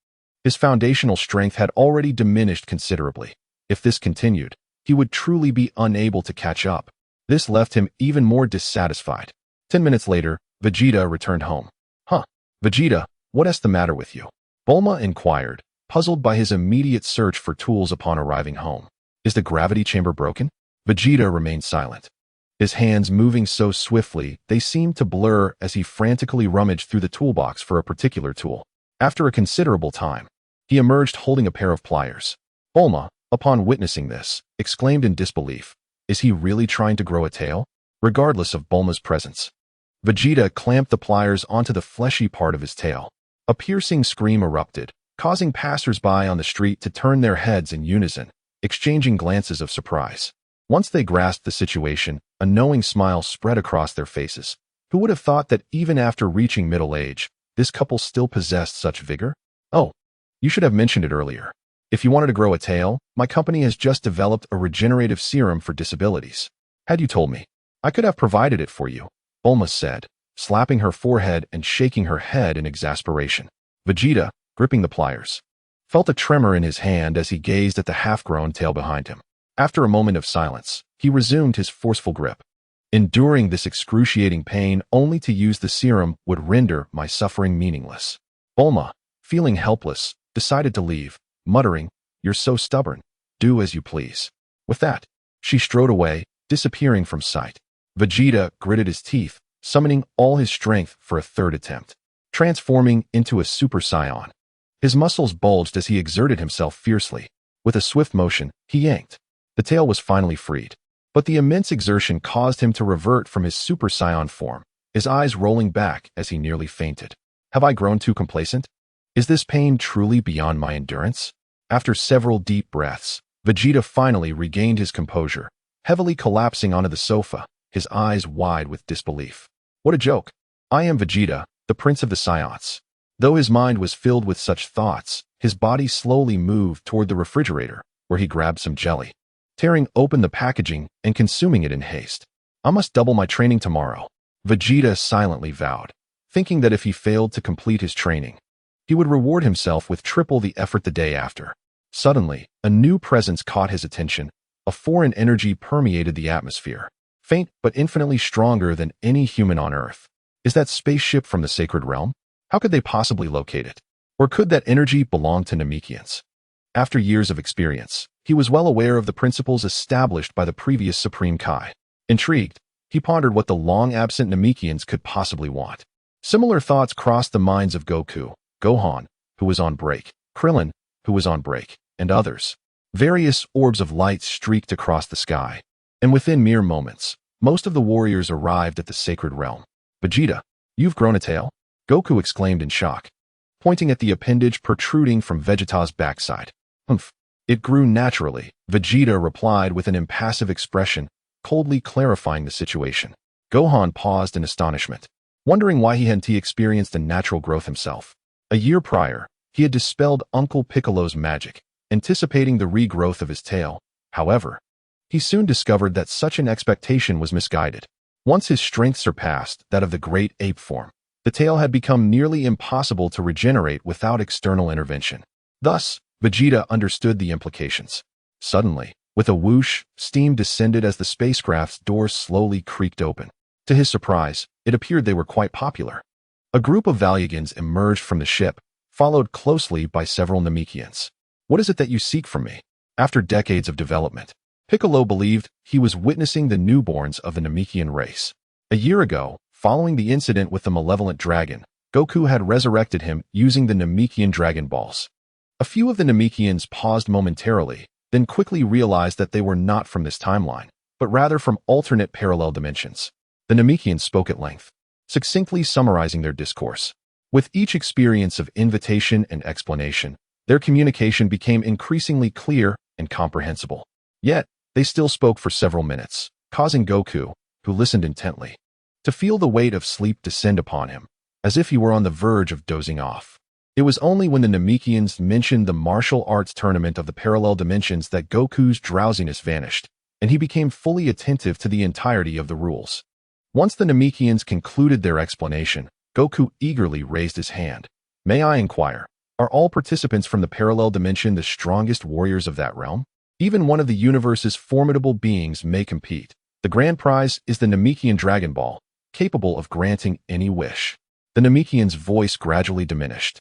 Speaker 1: his foundational strength had already diminished considerably. If this continued, he would truly be unable to catch up. This left him even more dissatisfied. 10 minutes later, Vegeta returned home. "Huh, Vegeta, what is the matter with you?" Bulma inquired, puzzled by his immediate search for tools upon arriving home. "Is the gravity chamber broken?" Vegeta remained silent, his hands moving so swiftly they seemed to blur as he frantically rummaged through the toolbox for a particular tool. After a considerable time, he emerged holding a pair of pliers. Bulma, upon witnessing this, exclaimed in disbelief, "Is he really trying to grow a tail?" Regardless of Bulma's presence, Vegeta clamped the pliers onto the fleshy part of his tail. A piercing scream erupted, causing passers-by on the street to turn their heads in unison, exchanging glances of surprise. Once they grasped the situation, a knowing smile spread across their faces. Who would have thought that even after reaching middle age, this couple still possessed such vigor? "Oh, you should have mentioned it earlier. If you wanted to grow a tail, my company has just developed a regenerative serum for disabilities. Had you told me, I could have provided it for you," Bulma said, slapping her forehead and shaking her head in exasperation. Vegeta, gripping the pliers, felt a tremor in his hand as he gazed at the half-grown tail behind him. After a moment of silence, he resumed his forceful grip. "Enduring this excruciating pain only to use the serum would render my suffering meaningless." Bulma, feeling helpless, decided to leave, muttering, "You're so stubborn. Do as you please." With that, she strode away, disappearing from sight. Vegeta gritted his teeth, summoning all his strength for a third attempt. Transforming into a Super Saiyan, his muscles bulged as he exerted himself fiercely. With a swift motion, he yanked. The tail was finally freed, but the immense exertion caused him to revert from his Super Saiyan form, his eyes rolling back as he nearly fainted. Have I grown too complacent? Is this pain truly beyond my endurance? After several deep breaths, Vegeta finally regained his composure, heavily collapsing onto the sofa, his eyes wide with disbelief. What a joke! I am Vegeta, the Prince of the Saiyans. Though his mind was filled with such thoughts, his body slowly moved toward the refrigerator, where he grabbed some jelly, tearing open the packaging and consuming it in haste. I must double my training tomorrow, Vegeta silently vowed, thinking that if he failed to complete his training, he would reward himself with triple the effort the day after. Suddenly, a new presence caught his attention. A foreign energy permeated the atmosphere, faint but infinitely stronger than any human on Earth. Is that spaceship from the Sacred Realm? How could they possibly locate it? Or could that energy belong to Namekians? After years of experience, he was well aware of the principles established by the previous Supreme Kai. Intrigued, he pondered what the long-absent Namekians could possibly want. Similar thoughts crossed the minds of Goku, Gohan, who was on break, Clillin, who was on break, and others. Various orbs of light streaked across the sky, and within mere moments, most of the warriors arrived at the Sacred Realm. Vegeta, you've grown a tail? Goku exclaimed in shock, pointing at the appendage protruding from Vegeta's backside. Humph. It grew naturally, Vegeta replied with an impassive expression, coldly clarifying the situation. Gohan paused in astonishment, wondering why he hadn't experienced a natural growth himself. A year prior, he had dispelled Uncle Piccolo's magic, anticipating the regrowth of his tail. However, he soon discovered that such an expectation was misguided. Once his strength surpassed that of the great ape form, the tail had become nearly impossible to regenerate without external intervention. Thus, Vegeta understood the implications. Suddenly, with a whoosh, steam descended as the spacecraft's doors slowly creaked open. To his surprise, it appeared they were quite popular. A group of Valugians emerged from the ship, followed closely by several Namekians. What is it that you seek from me? After decades of development, Piccolo believed he was witnessing the newborns of the Namekian race. A year ago, following the incident with the malevolent dragon, Goku had resurrected him using the Namekian Dragon Balls. A few of the Namekians paused momentarily, then quickly realized that they were not from this timeline, but rather from alternate parallel dimensions. The Namekians spoke at length, succinctly summarizing their discourse. With each experience of invitation and explanation, their communication became increasingly clear and comprehensible. Yet, they still spoke for several minutes, causing Goku, who listened intently, to feel the weight of sleep descend upon him, as if he were on the verge of dozing off. It was only when the Namekians mentioned the martial arts tournament of the parallel dimensions that Goku's drowsiness vanished, and he became fully attentive to the entirety of the rules. Once the Namekians concluded their explanation, Goku eagerly raised his hand. May I inquire, are all participants from the parallel dimension the strongest warriors of that realm? Even one of the universe's formidable beings may compete. The grand prize is the Namekian Dragon Ball, capable of granting any wish. The Namekian's voice gradually diminished,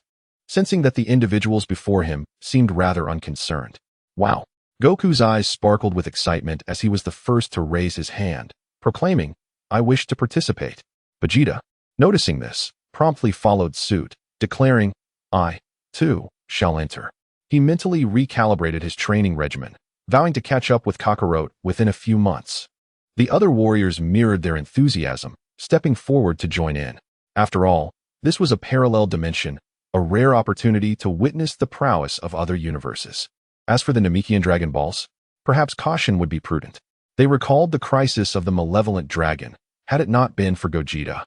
Speaker 1: sensing that the individuals before him seemed rather unconcerned. Wow! Goku's eyes sparkled with excitement as he was the first to raise his hand, proclaiming, I wish to participate. Vegeta, noticing this, promptly followed suit, declaring, I, too, shall enter. He mentally recalibrated his training regimen, vowing to catch up with Kakarot within a few months. The other warriors mirrored their enthusiasm, stepping forward to join in. After all, this was a parallel dimension, a rare opportunity to witness the prowess of other universes. As for the Namekian Dragon Balls, perhaps caution would be prudent. They recalled the crisis of the malevolent dragon. Had it not been for Gogeta,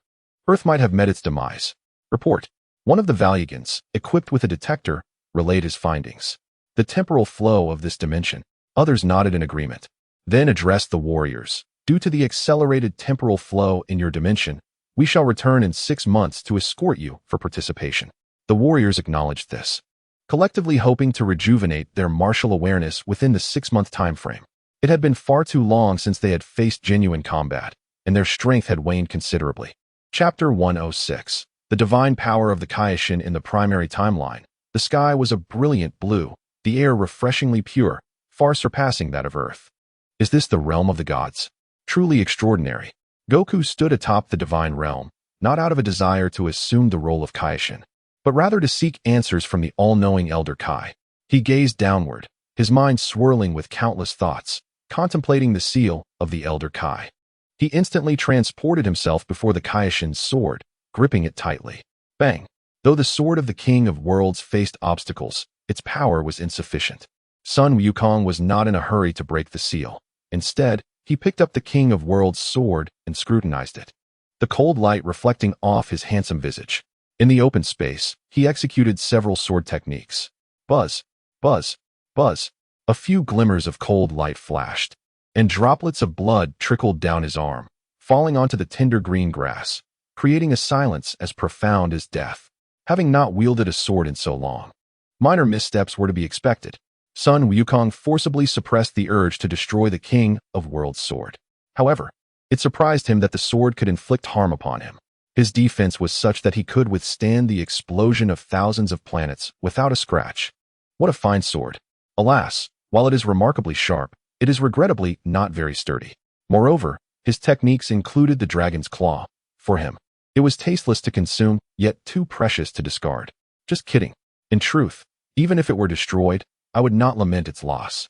Speaker 1: Earth might have met its demise. Report. One of the Valugians, equipped with a detector, relayed his findings. The temporal flow of this dimension. Others nodded in agreement, then addressed the warriors. Due to the accelerated temporal flow in your dimension, we shall return in 6 months to escort you for participation. The warriors acknowledged this, collectively hoping to rejuvenate their martial awareness within the 6-month time frame. It had been far too long since they had faced genuine combat, and their strength had waned considerably. Chapter 106. The divine power of the Kaishin in the primary timeline. The sky was a brilliant blue, the air refreshingly pure, far surpassing that of Earth. Is this the realm of the gods? Truly extraordinary. Goku stood atop the divine realm, not out of a desire to assume the role of Kaishin, but rather to seek answers from the all-knowing Elder Kai. He gazed downward, his mind swirling with countless thoughts, contemplating the seal of the Elder Kai. He instantly transported himself before the Kaishin's sword, gripping it tightly. Bang! Though the sword of the King of Worlds faced obstacles, its power was insufficient. Sun Wukong was not in a hurry to break the seal. Instead, he picked up the King of Worlds' sword and scrutinized it, the cold light reflecting off his handsome visage. In the open space, he executed several sword techniques. Buzz, buzz, buzz. A few glimmers of cold light flashed, and droplets of blood trickled down his arm, falling onto the tender green grass, creating a silence as profound as death. Having not wielded a sword in so long, minor missteps were to be expected. Sun Wukong forcibly suppressed the urge to destroy the King of Worlds' sword. However, it surprised him that the sword could inflict harm upon him. His defense was such that he could withstand the explosion of thousands of planets without a scratch. What a fine sword! Alas, while it is remarkably sharp, it is regrettably not very sturdy. Moreover, his techniques included the dragon's claw. For him, it was tasteless to consume, yet too precious to discard. Just kidding. In truth, even if it were destroyed, I would not lament its loss.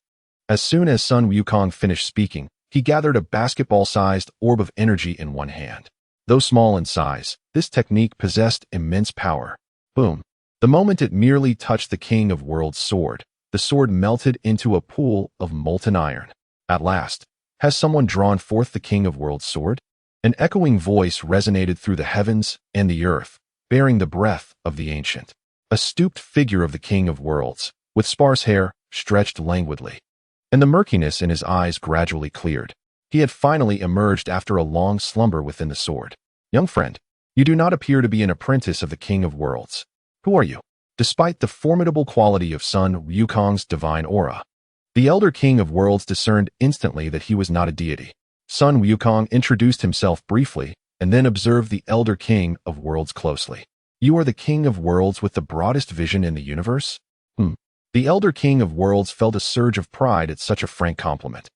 Speaker 1: As soon as Sun Wukong finished speaking, he gathered a basketball-sized orb of energy in one hand. Though small in size, this technique possessed immense power. Boom. The moment it merely touched the King of Worlds' sword, the sword melted into a pool of molten iron. At last, has someone drawn forth the King of Worlds' sword? An echoing voice resonated through the heavens and the earth, bearing the breath of the ancient. A stooped figure of the King of Worlds, with sparse hair, stretched languidly, and the murkiness in his eyes gradually cleared. He had finally emerged after a long slumber within the sword. Young friend, you do not appear to be an apprentice of the King of Worlds. Who are you? Despite the formidable quality of Sun Wukong's divine aura, the elder King of Worlds discerned instantly that he was not a deity. Sun Wukong introduced himself briefly and then observed the elder King of Worlds closely. You are the King of Worlds with the broadest vision in the universe? The elder King of Worlds felt a surge of pride at such a frank compliment.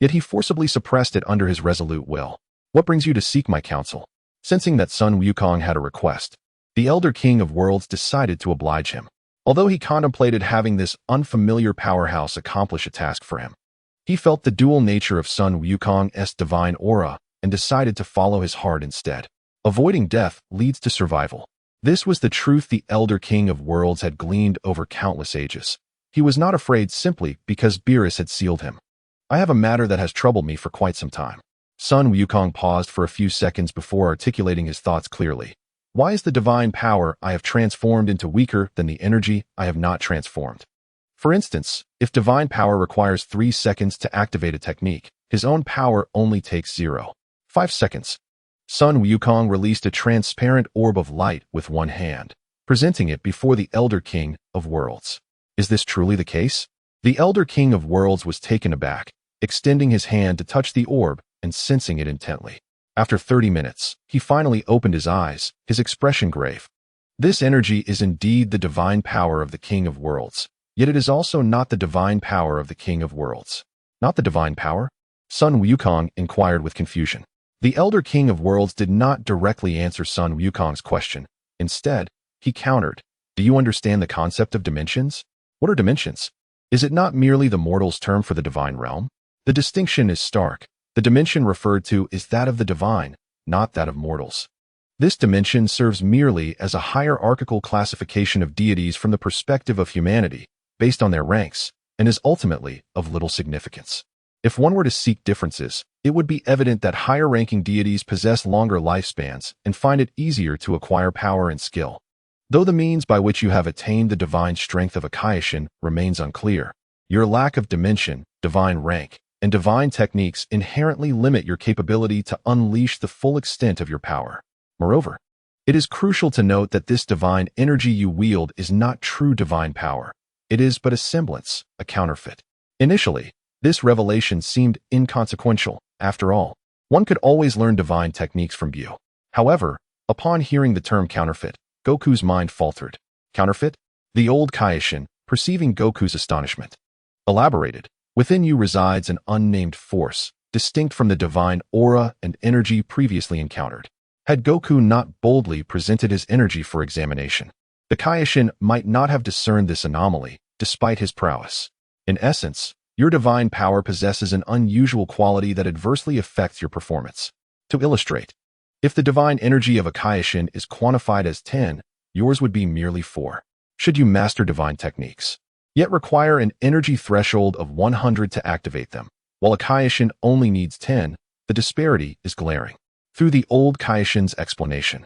Speaker 1: Yet he forcibly suppressed it under his resolute will. What brings you to seek my counsel? Sensing that Sun Wukong had a request, the elder King of Worlds decided to oblige him. Although he contemplated having this unfamiliar powerhouse accomplish a task for him, he felt the dual nature of Sun Wukong's divine aura and decided to follow his heart instead. Avoiding death leads to survival. This was the truth the elder King of Worlds had gleaned over countless ages. He was not afraid simply because Beerus had sealed him. I have a matter that has troubled me for quite some time. Sun Wukong paused for a few seconds before articulating his thoughts clearly. Why is the divine power I have transformed into weaker than the energy I have not transformed? For instance, if divine power requires 3 seconds to activate a technique, his own power only takes 0.5 seconds. Sun Wukong released a transparent orb of light with one hand, presenting it before the elder King of Worlds. Is this truly the case? The elder King of Worlds was taken aback, extending his hand to touch the orb and sensing it intently. After 30 minutes, he finally opened his eyes, his expression grave. This energy is indeed the divine power of the King of Worlds, yet it is also not the divine power of the King of Worlds. Not the divine power? Sun Wukong inquired with confusion. The elder King of Worlds did not directly answer Sun Wukong's question. Instead, he countered, do you understand the concept of dimensions? What are dimensions? Is it not merely the mortal's term for the divine realm? The distinction is stark. The dimension referred to is that of the divine, not that of mortals. This dimension serves merely as a hierarchical classification of deities from the perspective of humanity, based on their ranks, and is ultimately of little significance. If one were to seek differences, it would be evident that higher-ranking deities possess longer lifespans and find it easier to acquire power and skill. Though the means by which you have attained the divine strength of a Kaishin remains unclear, your lack of dimension, divine rank, and divine techniques inherently limit your capability to unleash the full extent of your power. Moreover, it is crucial to note that this divine energy you wield is not true divine power. It is but a semblance, a counterfeit. Initially, this revelation seemed inconsequential. After all, one could always learn divine techniques from Bu. However, upon hearing the term counterfeit, Goku's mind faltered. Counterfeit? The old Kaishin, perceiving Goku's astonishment, elaborated. Within you resides an unnamed force, distinct from the divine aura and energy previously encountered. Had Goku not boldly presented his energy for examination, the Kaishin might not have discerned this anomaly, despite his prowess. In essence, your divine power possesses an unusual quality that adversely affects your performance. To illustrate, if the divine energy of a Kaishin is quantified as 10, yours would be merely 4. Should you master divine techniques, yet require an energy threshold of 100 to activate them, while a Kaishin only needs 10, the disparity is glaring. Through the old Kaishin's explanation,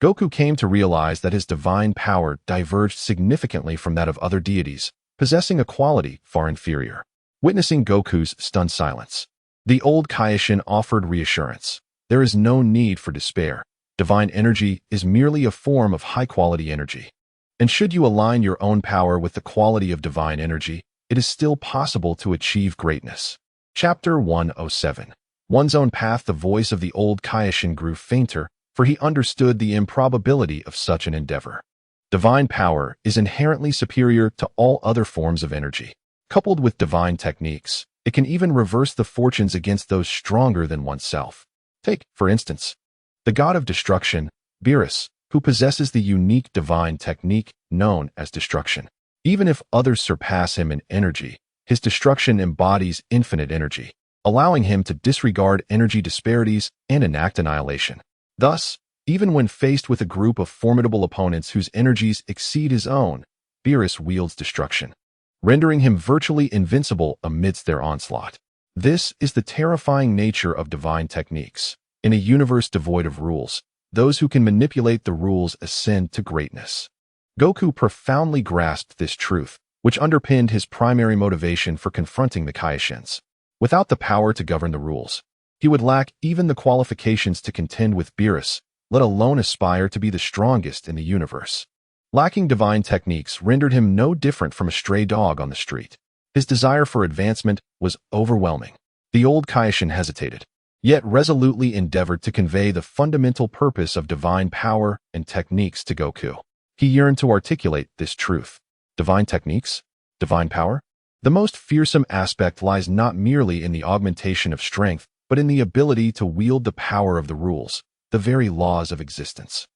Speaker 1: Goku came to realize that his divine power diverged significantly from that of other deities, possessing a quality far inferior. Witnessing Goku's stunned silence, the old Kaioshin offered reassurance. There is no need for despair. Divine energy is merely a form of high-quality energy. And should you align your own power with the quality of divine energy, it is still possible to achieve greatness. Chapter 107. One's own path. The voice of the old Kaioshin grew fainter, for he understood the improbability of such an endeavor. Divine power is inherently superior to all other forms of energy. Coupled with divine techniques, it can even reverse the fortunes against those stronger than oneself. Take, for instance, the god of destruction, Beerus, who possesses the unique divine technique known as destruction. Even if others surpass him in energy, his destruction embodies infinite energy, allowing him to disregard energy disparities and enact annihilation. Thus, even when faced with a group of formidable opponents whose energies exceed his own, Beerus wields destruction, rendering him virtually invincible amidst their onslaught. This is the terrifying nature of divine techniques. In a universe devoid of rules, those who can manipulate the rules ascend to greatness. Goku profoundly grasped this truth, which underpinned his primary motivation for confronting the Kaioshins. Without the power to govern the rules, he would lack even the qualifications to contend with Beerus, let alone aspire to be the strongest in the universe. Lacking divine techniques rendered him no different from a stray dog on the street. His desire for advancement was overwhelming. The old Kaioshin hesitated, yet resolutely endeavored to convey the fundamental purpose of divine power and techniques to Goku. He yearned to articulate this truth. Divine techniques? Divine power? The most fearsome aspect lies not merely in the augmentation of strength, but in the ability to wield the power of the rules, the very laws of existence.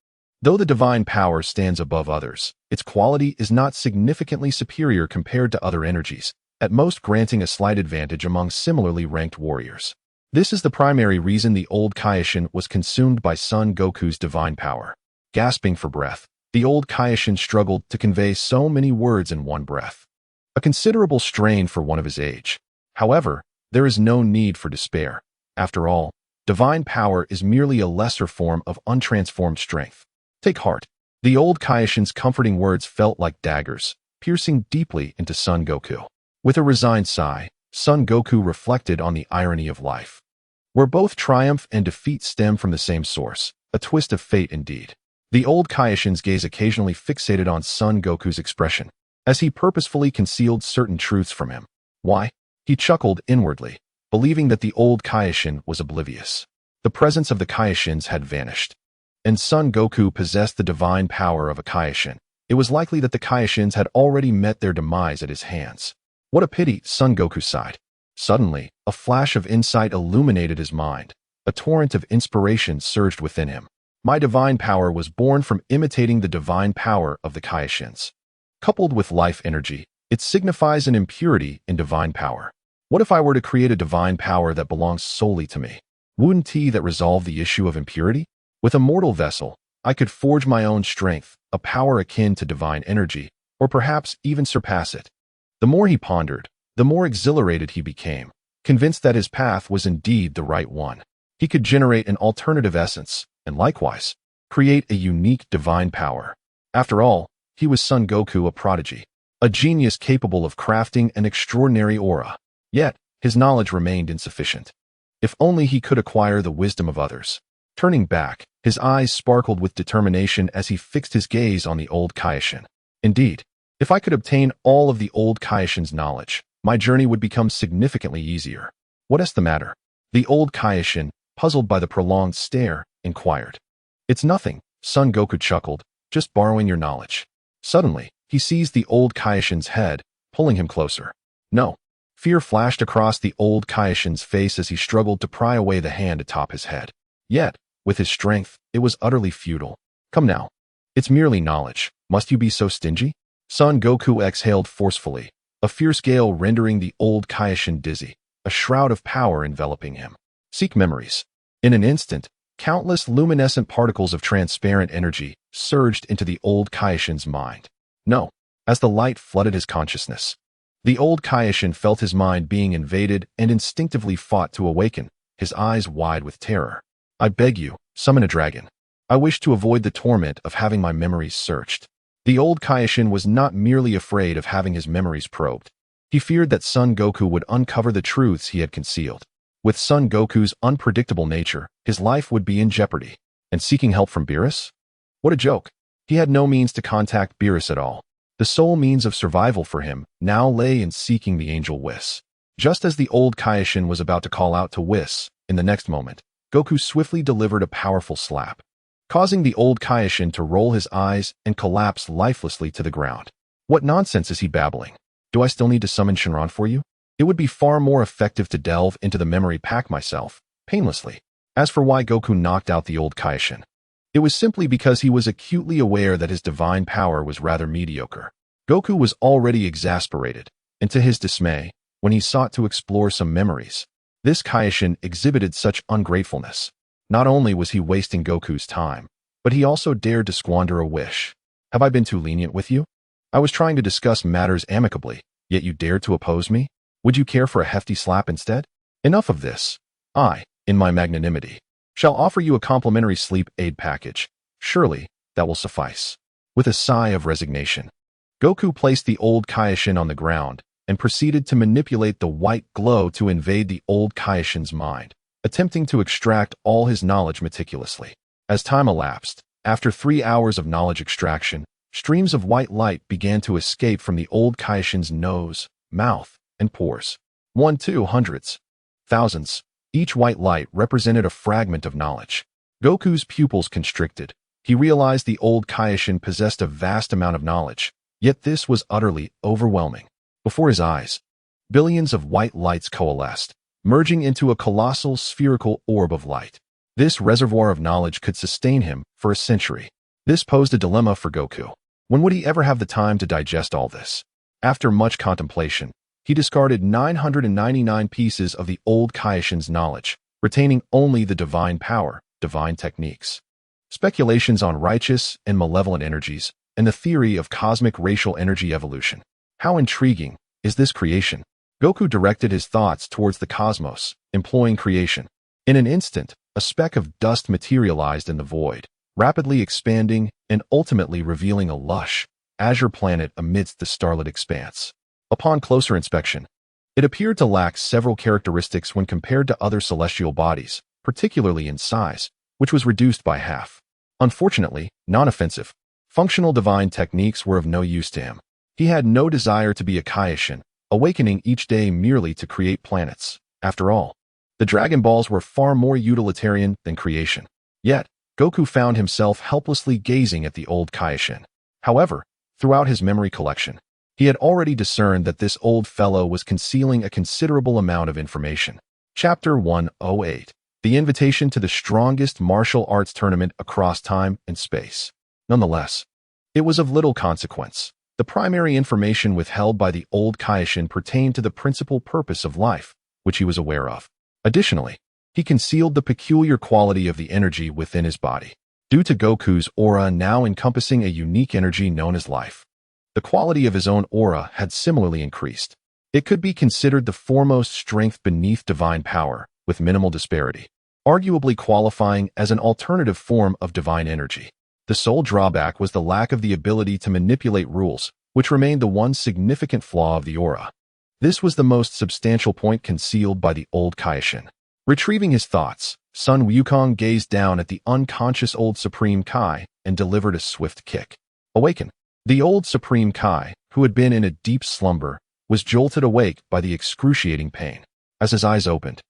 Speaker 1: Though the divine power stands above others, its quality is not significantly superior compared to other energies, at most granting a slight advantage among similarly ranked warriors. This is the primary reason the old Kaioshin was consumed by Son Goku's divine power. Gasping for breath, the old Kaioshin struggled to convey so many words in one breath. A considerable strain for one of his age. However, there is no need for despair. After all, divine power is merely a lesser form of untransformed strength. Take heart. The old Kaioshin's comforting words felt like daggers, piercing deeply into Son Goku. With a resigned sigh, Son Goku reflected on the irony of life, where both triumph and defeat stem from the same source, a twist of fate indeed. The old Kaioshin's gaze occasionally fixated on Son Goku's expression, as he purposefully concealed certain truths from him. Why? He chuckled inwardly, believing that the old Kaioshin was oblivious. The presence of the Kaioshins had vanished, and Son Goku possessed the divine power of a Kaioshin. It was likely that the Kaioshins had already met their demise at his hands. What a pity, Son Goku sighed. Suddenly, a flash of insight illuminated his mind. A torrent of inspiration surged within him. My divine power was born from imitating the divine power of the Kaioshins. Coupled with life energy, it signifies an impurity in divine power. What if I were to create a divine power that belongs solely to me? Wouldn't that resolve the issue of impurity? With a mortal vessel, I could forge my own strength, a power akin to divine energy, or perhaps even surpass it. The more he pondered, the more exhilarated he became, convinced that his path was indeed the right one. He could generate an alternative essence, and likewise, create a unique divine power. After all, he was Son Goku, a prodigy, a genius capable of crafting an extraordinary aura. Yet, his knowledge remained insufficient. If only he could acquire the wisdom of others. Turning back, his eyes sparkled with determination as he fixed his gaze on the old Kaioshin. Indeed, if I could obtain all of the old Kaioshin's knowledge, my journey would become significantly easier. What is the matter? The old Kaioshin, puzzled by the prolonged stare, inquired. It's nothing, Son Goku chuckled, just borrowing your knowledge. Suddenly, he seized the old Kaioshin's head, pulling him closer. No. Fear flashed across the old Kaioshin's face as he struggled to pry away the hand atop his head. Yet, with his strength, it was utterly futile. Come now. It's merely knowledge. Must you be so stingy? Son Goku exhaled forcefully, a fierce gale rendering the old Kaioshin dizzy, a shroud of power enveloping him. Seek memories. In an instant, countless luminescent particles of transparent energy surged into the old Kaioshin's mind. No. As the light flooded his consciousness, the old Kaioshin felt his mind being invaded and instinctively fought to awaken, his eyes wide with terror. I beg you, summon a dragon. I wished to avoid the torment of having my memories searched. The old Kaioshin was not merely afraid of having his memories probed. He feared that Son Goku would uncover the truths he had concealed. With Son Goku's unpredictable nature, his life would be in jeopardy. And seeking help from Beerus? What a joke. He had no means to contact Beerus at all. The sole means of survival for him now lay in seeking the angel Whis. Just as the old Kaioshin was about to call out to Whis, in the next moment, Goku swiftly delivered a powerful slap, causing the old Kaioshin to roll his eyes and collapse lifelessly to the ground. What nonsense is he babbling? Do I still need to summon Shinron for you? It would be far more effective to delve into the memory pack myself, painlessly. As for why Goku knocked out the old Kaioshin, it was simply because he was acutely aware that his divine power was rather mediocre. Goku was already exasperated, and to his dismay, when he sought to explore some memories, this Kaioshin exhibited such ungratefulness. Not only was he wasting Goku's time, but he also dared to squander a wish. Have I been too lenient with you? I was trying to discuss matters amicably, yet you dared to oppose me? Would you care for a hefty slap instead? Enough of this. I, in my magnanimity, shall offer you a complimentary sleep aid package. Surely, that will suffice. With a sigh of resignation, Goku placed the old Kaioshin on the ground and proceeded to manipulate the white glow to invade the old Kaioshin's mind, attempting to extract all his knowledge meticulously. As time elapsed, after 3 hours of knowledge extraction, streams of white light began to escape from the old Kaioshin's nose, mouth, and pores. 1, 2, hundreds, thousands. Each white light represented a fragment of knowledge. Goku's pupils constricted. He realized the old Kaioshin possessed a vast amount of knowledge, yet this was utterly overwhelming. Before his eyes, billions of white lights coalesced, merging into a colossal spherical orb of light. This reservoir of knowledge could sustain him for a century. This posed a dilemma for Goku. When would he ever have the time to digest all this? After much contemplation, he discarded 999 pieces of the old Kaioshin's knowledge, retaining only the divine power, divine techniques, speculations on righteous and malevolent energies, and the theory of cosmic racial energy evolution. How intriguing is this creation? Goku directed his thoughts towards the cosmos, employing creation. In an instant, a speck of dust materialized in the void, rapidly expanding and ultimately revealing a lush, azure planet amidst the starlit expanse. Upon closer inspection, it appeared to lack several characteristics when compared to other celestial bodies, particularly in size, which was reduced by half. Unfortunately, non-offensive, functional divine techniques were of no use to him. He had no desire to be a Kaioshin, awakening each day merely to create planets. After all, the Dragon Balls were far more utilitarian than creation. Yet, Goku found himself helplessly gazing at the old Kaioshin. However, throughout his memory collection, he had already discerned that this old fellow was concealing a considerable amount of information. Chapter 108. The invitation to the strongest martial arts tournament across time and space. Nonetheless, it was of little consequence. The primary information withheld by the old Kaioshin pertained to the principal purpose of life, which he was aware of. Additionally, he concealed the peculiar quality of the energy within his body, due to Goku's aura now encompassing a unique energy known as life. The quality of his own aura had similarly increased. It could be considered the foremost strength beneath divine power, with minimal disparity, arguably qualifying as an alternative form of divine energy. The sole drawback was the lack of the ability to manipulate rules, which remained the one significant flaw of the aura. This was the most substantial point concealed by the old Kaioshin. Retrieving his thoughts, Sun Wukong gazed down at the unconscious old Supreme Kai and delivered a swift kick. Awaken! The old Supreme Kai, who had been in a deep slumber, was jolted awake by the excruciating pain. As his eyes opened,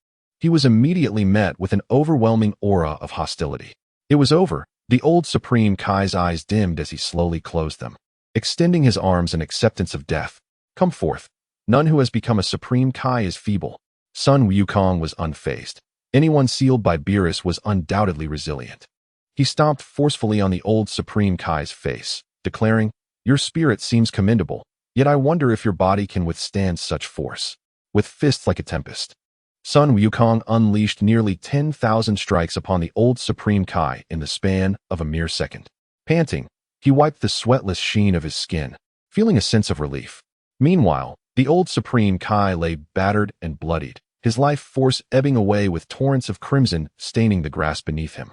Speaker 1: he was immediately met with an overwhelming aura of hostility. It was over. The old Supreme Kai's eyes dimmed as he slowly closed them, extending his arms in acceptance of death. Come forth. None who has become a Supreme Kai is feeble. Sun Wukong was unfazed. Anyone sealed by Beerus was undoubtedly resilient. He stomped forcefully on the old Supreme Kai's face, declaring, "Your spirit seems commendable, yet I wonder if your body can withstand such force." With fists like a tempest, Sun Wukong unleashed nearly 10,000 strikes upon the old Supreme Kai in the span of a mere second. Panting, he wiped the sweatless sheen of his skin, feeling a sense of relief. Meanwhile, the old Supreme Kai lay battered and bloodied, his life force ebbing away with torrents of crimson staining the grass beneath him.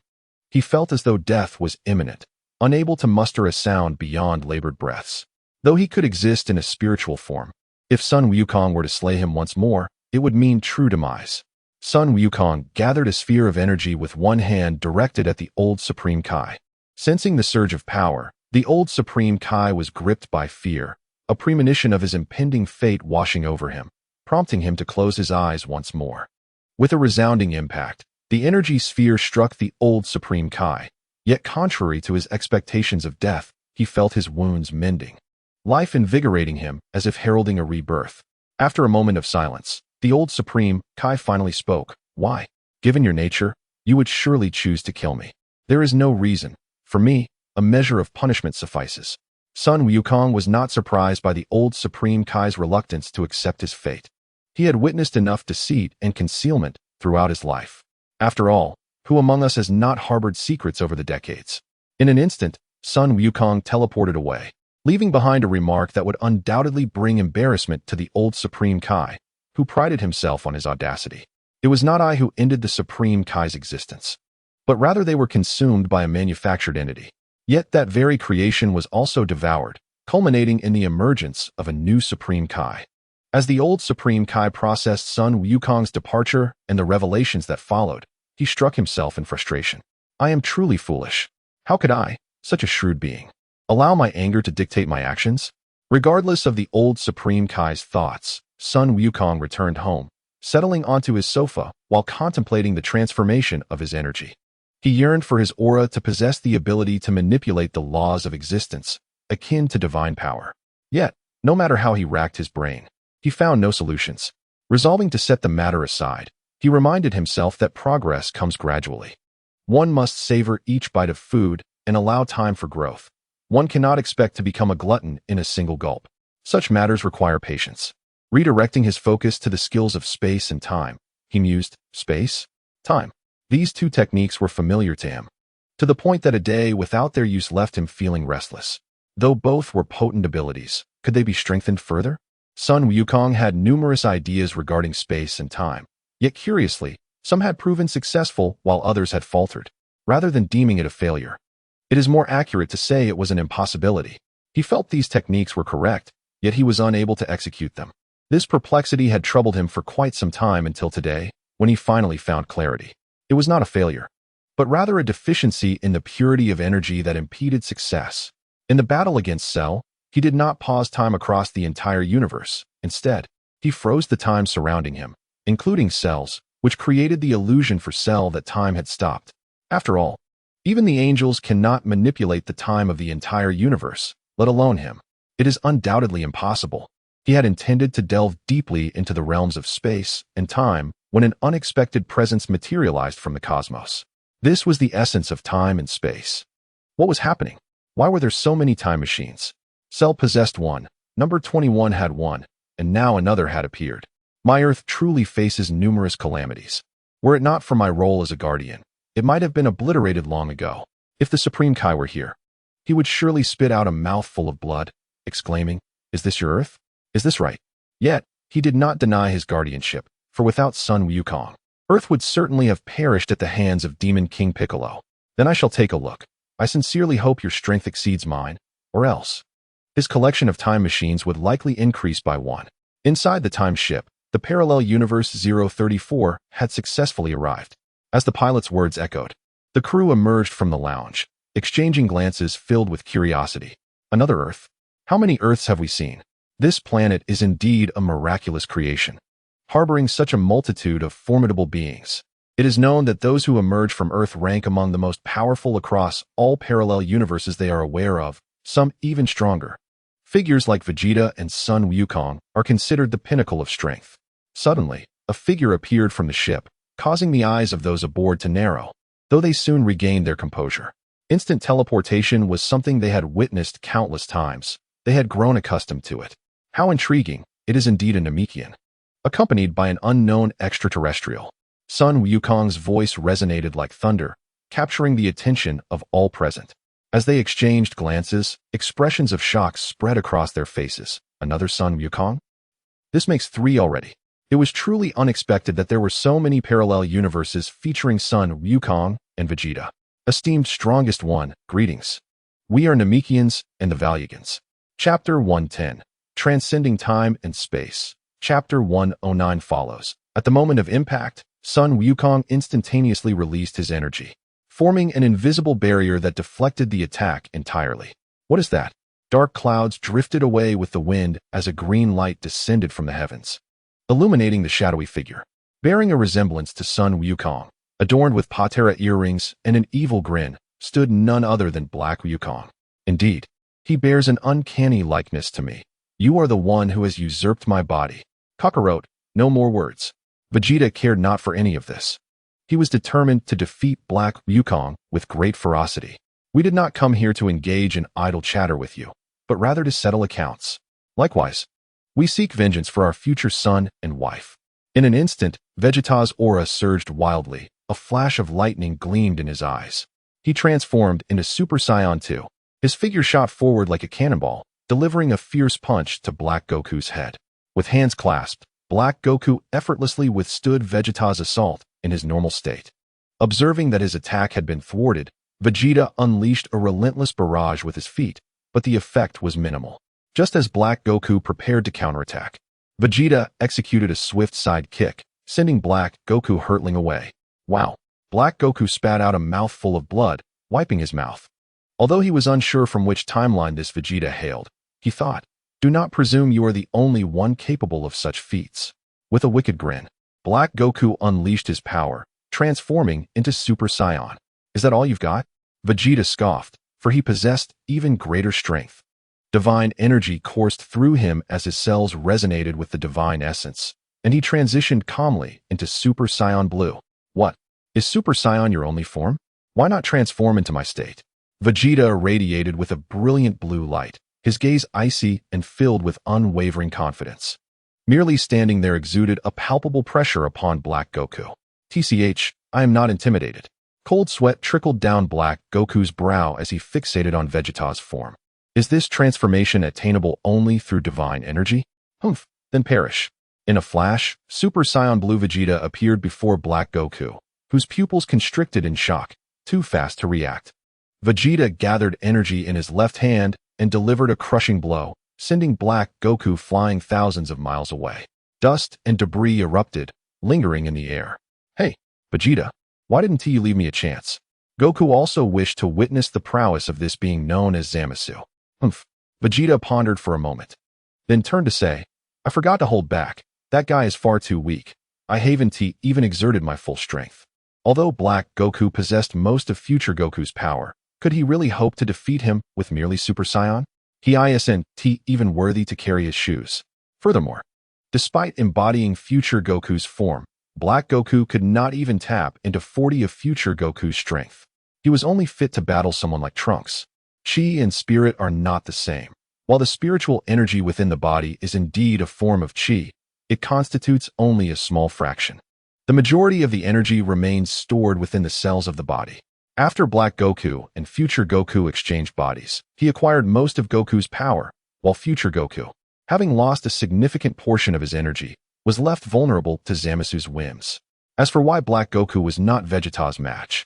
Speaker 1: He felt as though death was imminent, unable to muster a sound beyond labored breaths. Though he could exist in a spiritual form, if Sun Wukong were to slay him once more, it would mean true demise. Sun Wukong gathered a sphere of energy with one hand directed at the old Supreme Kai. Sensing the surge of power, the old Supreme Kai was gripped by fear, a premonition of his impending fate washing over him, prompting him to close his eyes once more. With a resounding impact, the energy sphere struck the old Supreme Kai, yet contrary to his expectations of death, he felt his wounds mending, life invigorating him as if heralding a rebirth. After a moment of silence, the old Supreme Kai finally spoke. Why? Given your nature, you would surely choose to kill me. There is no reason. For me, a measure of punishment suffices. Sun Wukong was not surprised by the old Supreme Kai's reluctance to accept his fate. He had witnessed enough deceit and concealment throughout his life. After all, who among us has not harbored secrets over the decades? In an instant, Sun Wukong teleported away, leaving behind a remark that would undoubtedly bring embarrassment to the old Supreme Kai, who prided himself on his audacity. It was not I who ended the Supreme Kai's existence, but rather they were consumed by a manufactured entity. Yet that very creation was also devoured, culminating in the emergence of a new Supreme Kai. As the old Supreme Kai processed Sun Wukong's departure and the revelations that followed, he struck himself in frustration. I am truly foolish. How could I, such a shrewd being, allow my anger to dictate my actions? Regardless of the old Supreme Kai's thoughts, Sun Wukong returned home, settling onto his sofa while contemplating the transformation of his energy. He yearned for his aura to possess the ability to manipulate the laws of existence, akin to divine power. Yet, no matter how he racked his brain, he found no solutions. Resolving to set the matter aside, he reminded himself that progress comes gradually. One must savor each bite of food and allow time for growth. One cannot expect to become a glutton in a single gulp. Such matters require patience. Redirecting his focus to the skills of space and time, he mused, space? Time. These two techniques were familiar to him, to the point that a day without their use left him feeling restless. Though both were potent abilities, could they be strengthened further? Sun Wukong had numerous ideas regarding space and time, yet curiously, some had proven successful while others had faltered. Rather than deeming it a failure, it is more accurate to say it was an impossibility. He felt these techniques were correct, yet he was unable to execute them. This perplexity had troubled him for quite some time until today, when he finally found clarity. It was not a failure, but rather a deficiency in the purity of energy that impeded success. In the battle against Cell, he did not pause time across the entire universe. Instead, he froze the time surrounding him, including Cell's, which created the illusion for Cell that time had stopped. After all, even the angels cannot manipulate the time of the entire universe, let alone him. It is undoubtedly impossible. He had intended to delve deeply into the realms of space and time when an unexpected presence materialized from the cosmos. This was the essence of time and space. What was happening? Why were there so many time machines? Cell possessed one, number 21 had one, and now another had appeared. My Earth truly faces numerous calamities. Were it not for my role as a guardian, it might have been obliterated long ago. If the Supreme Kai were here, he would surely spit out a mouthful of blood, exclaiming, "Is this your Earth? Is this right?" Yet, he did not deny his guardianship, for without Sun Wukong, Earth would certainly have perished at the hands of Demon King Piccolo. Then I shall take a look. I sincerely hope your strength exceeds mine, or else. His collection of time machines would likely increase by one. Inside the time ship, the parallel universe 034 had successfully arrived. As the pilot's words echoed, the crew emerged from the lounge, exchanging glances filled with curiosity. Another Earth? How many Earths have we seen? This planet is indeed a miraculous creation, harboring such a multitude of formidable beings. It is known that those who emerge from Earth rank among the most powerful across all parallel universes they are aware of, some even stronger. Figures like Vegeta and Sun Wukong are considered the pinnacle of strength. Suddenly, a figure appeared from the ship, causing the eyes of those aboard to narrow, though they soon regained their composure. Instant teleportation was something they had witnessed countless times. They had grown accustomed to it. How intriguing, it is indeed a Namekian, accompanied by an unknown extraterrestrial. Sun Wukong's voice resonated like thunder, capturing the attention of all present. As they exchanged glances, expressions of shock spread across their faces. Another Sun Wukong? This makes 3 already. It was truly unexpected that there were so many parallel universes featuring Sun Wukong and Vegeta. Esteemed strongest one, greetings. We are Namekians and the Valuegans. Chapter 110. Transcending Time and Space. Chapter 109 follows. At the moment of impact, Sun Wukong instantaneously released his energy, forming an invisible barrier that deflected the attack entirely. What is that? Dark clouds drifted away with the wind as a green light descended from the heavens, illuminating the shadowy figure. Bearing a resemblance to Sun Wukong, adorned with patera earrings and an evil grin, stood none other than Black Wukong. Indeed, he bears an uncanny likeness to me. You are the one who has usurped my body. Kakarot, no more words. Vegeta cared not for any of this. He was determined to defeat Black Wukong with great ferocity. We did not come here to engage in idle chatter with you, but rather to settle accounts. Likewise, we seek vengeance for our future son and wife. In an instant, Vegeta's aura surged wildly. A flash of lightning gleamed in his eyes. He transformed into Super Saiyan 2. His figure shot forward like a cannonball, delivering a fierce punch to Black Goku's head. With hands clasped, Black Goku effortlessly withstood Vegeta's assault in his normal state. Observing that his attack had been thwarted, Vegeta unleashed a relentless barrage with his feet, but the effect was minimal. Just as Black Goku prepared to counterattack, Vegeta executed a swift side kick, sending Black Goku hurtling away. Wow! Black Goku spat out a mouthful of blood, wiping his mouth. Although he was unsure from which timeline this Vegeta hailed, he thought, "Do not presume you are the only one capable of such feats." With a wicked grin, Black Goku unleashed his power, transforming into Super Saiyan. "Is that all you've got?" Vegeta scoffed, for he possessed even greater strength. Divine energy coursed through him as his cells resonated with the divine essence, and he transitioned calmly into Super Saiyan Blue. "What? Is Super Saiyan your only form? Why not transform into my state?" Vegeta irradiated with a brilliant blue light, his gaze icy and filled with unwavering confidence. Merely standing there exuded a palpable pressure upon Black Goku. "TCH, I am not intimidated." Cold sweat trickled down Black Goku's brow as he fixated on Vegeta's form. "Is this transformation attainable only through divine energy? Humph, then perish." In a flash, Super Saiyan Blue Vegeta appeared before Black Goku, whose pupils constricted in shock, too fast to react. Vegeta gathered energy in his left hand and delivered a crushing blow, sending Black Goku flying thousands of miles away. Dust and debris erupted, lingering in the air. "Hey, Vegeta, why didn't you leave me a chance?" Goku also wished to witness the prowess of this being known as Zamasu. "Humph." Vegeta pondered for a moment, then turned to say, "I forgot to hold back. That guy is far too weak. I haven't even exerted my full strength." Although Black Goku possessed most of future Goku's power, could he really hope to defeat him with merely Super Saiyan? He isn't even worthy to carry his shoes. Furthermore, despite embodying future Goku's form, Black Goku could not even tap into 40 of future Goku's strength. He was only fit to battle someone like Trunks. Chi and spirit are not the same. While the spiritual energy within the body is indeed a form of Chi, it constitutes only a small fraction. The majority of the energy remains stored within the cells of the body. After Black Goku and future Goku exchanged bodies, he acquired most of Goku's power, while future Goku, having lost a significant portion of his energy, was left vulnerable to Zamasu's whims. As for why Black Goku was not Vegeta's match,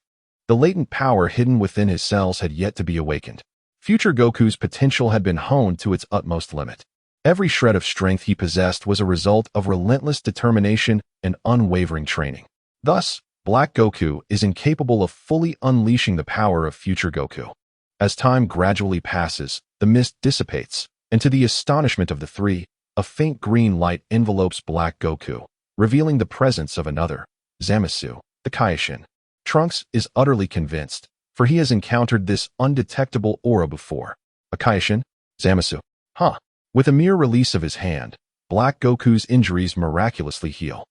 Speaker 1: the latent power hidden within his cells had yet to be awakened. Future Goku's potential had been honed to its utmost limit. Every shred of strength he possessed was a result of relentless determination and unwavering training. Thus, Black Goku is incapable of fully unleashing the power of future Goku. As time gradually passes, the mist dissipates, and to the astonishment of the three, a faint green light envelopes Black Goku, revealing the presence of another, Zamasu, the Kaioshin. Trunks is utterly convinced, for he has encountered this undetectable aura before. A Kaioshin? Zamasu. Huh. With a mere release of his hand, Black Goku's injuries miraculously heal.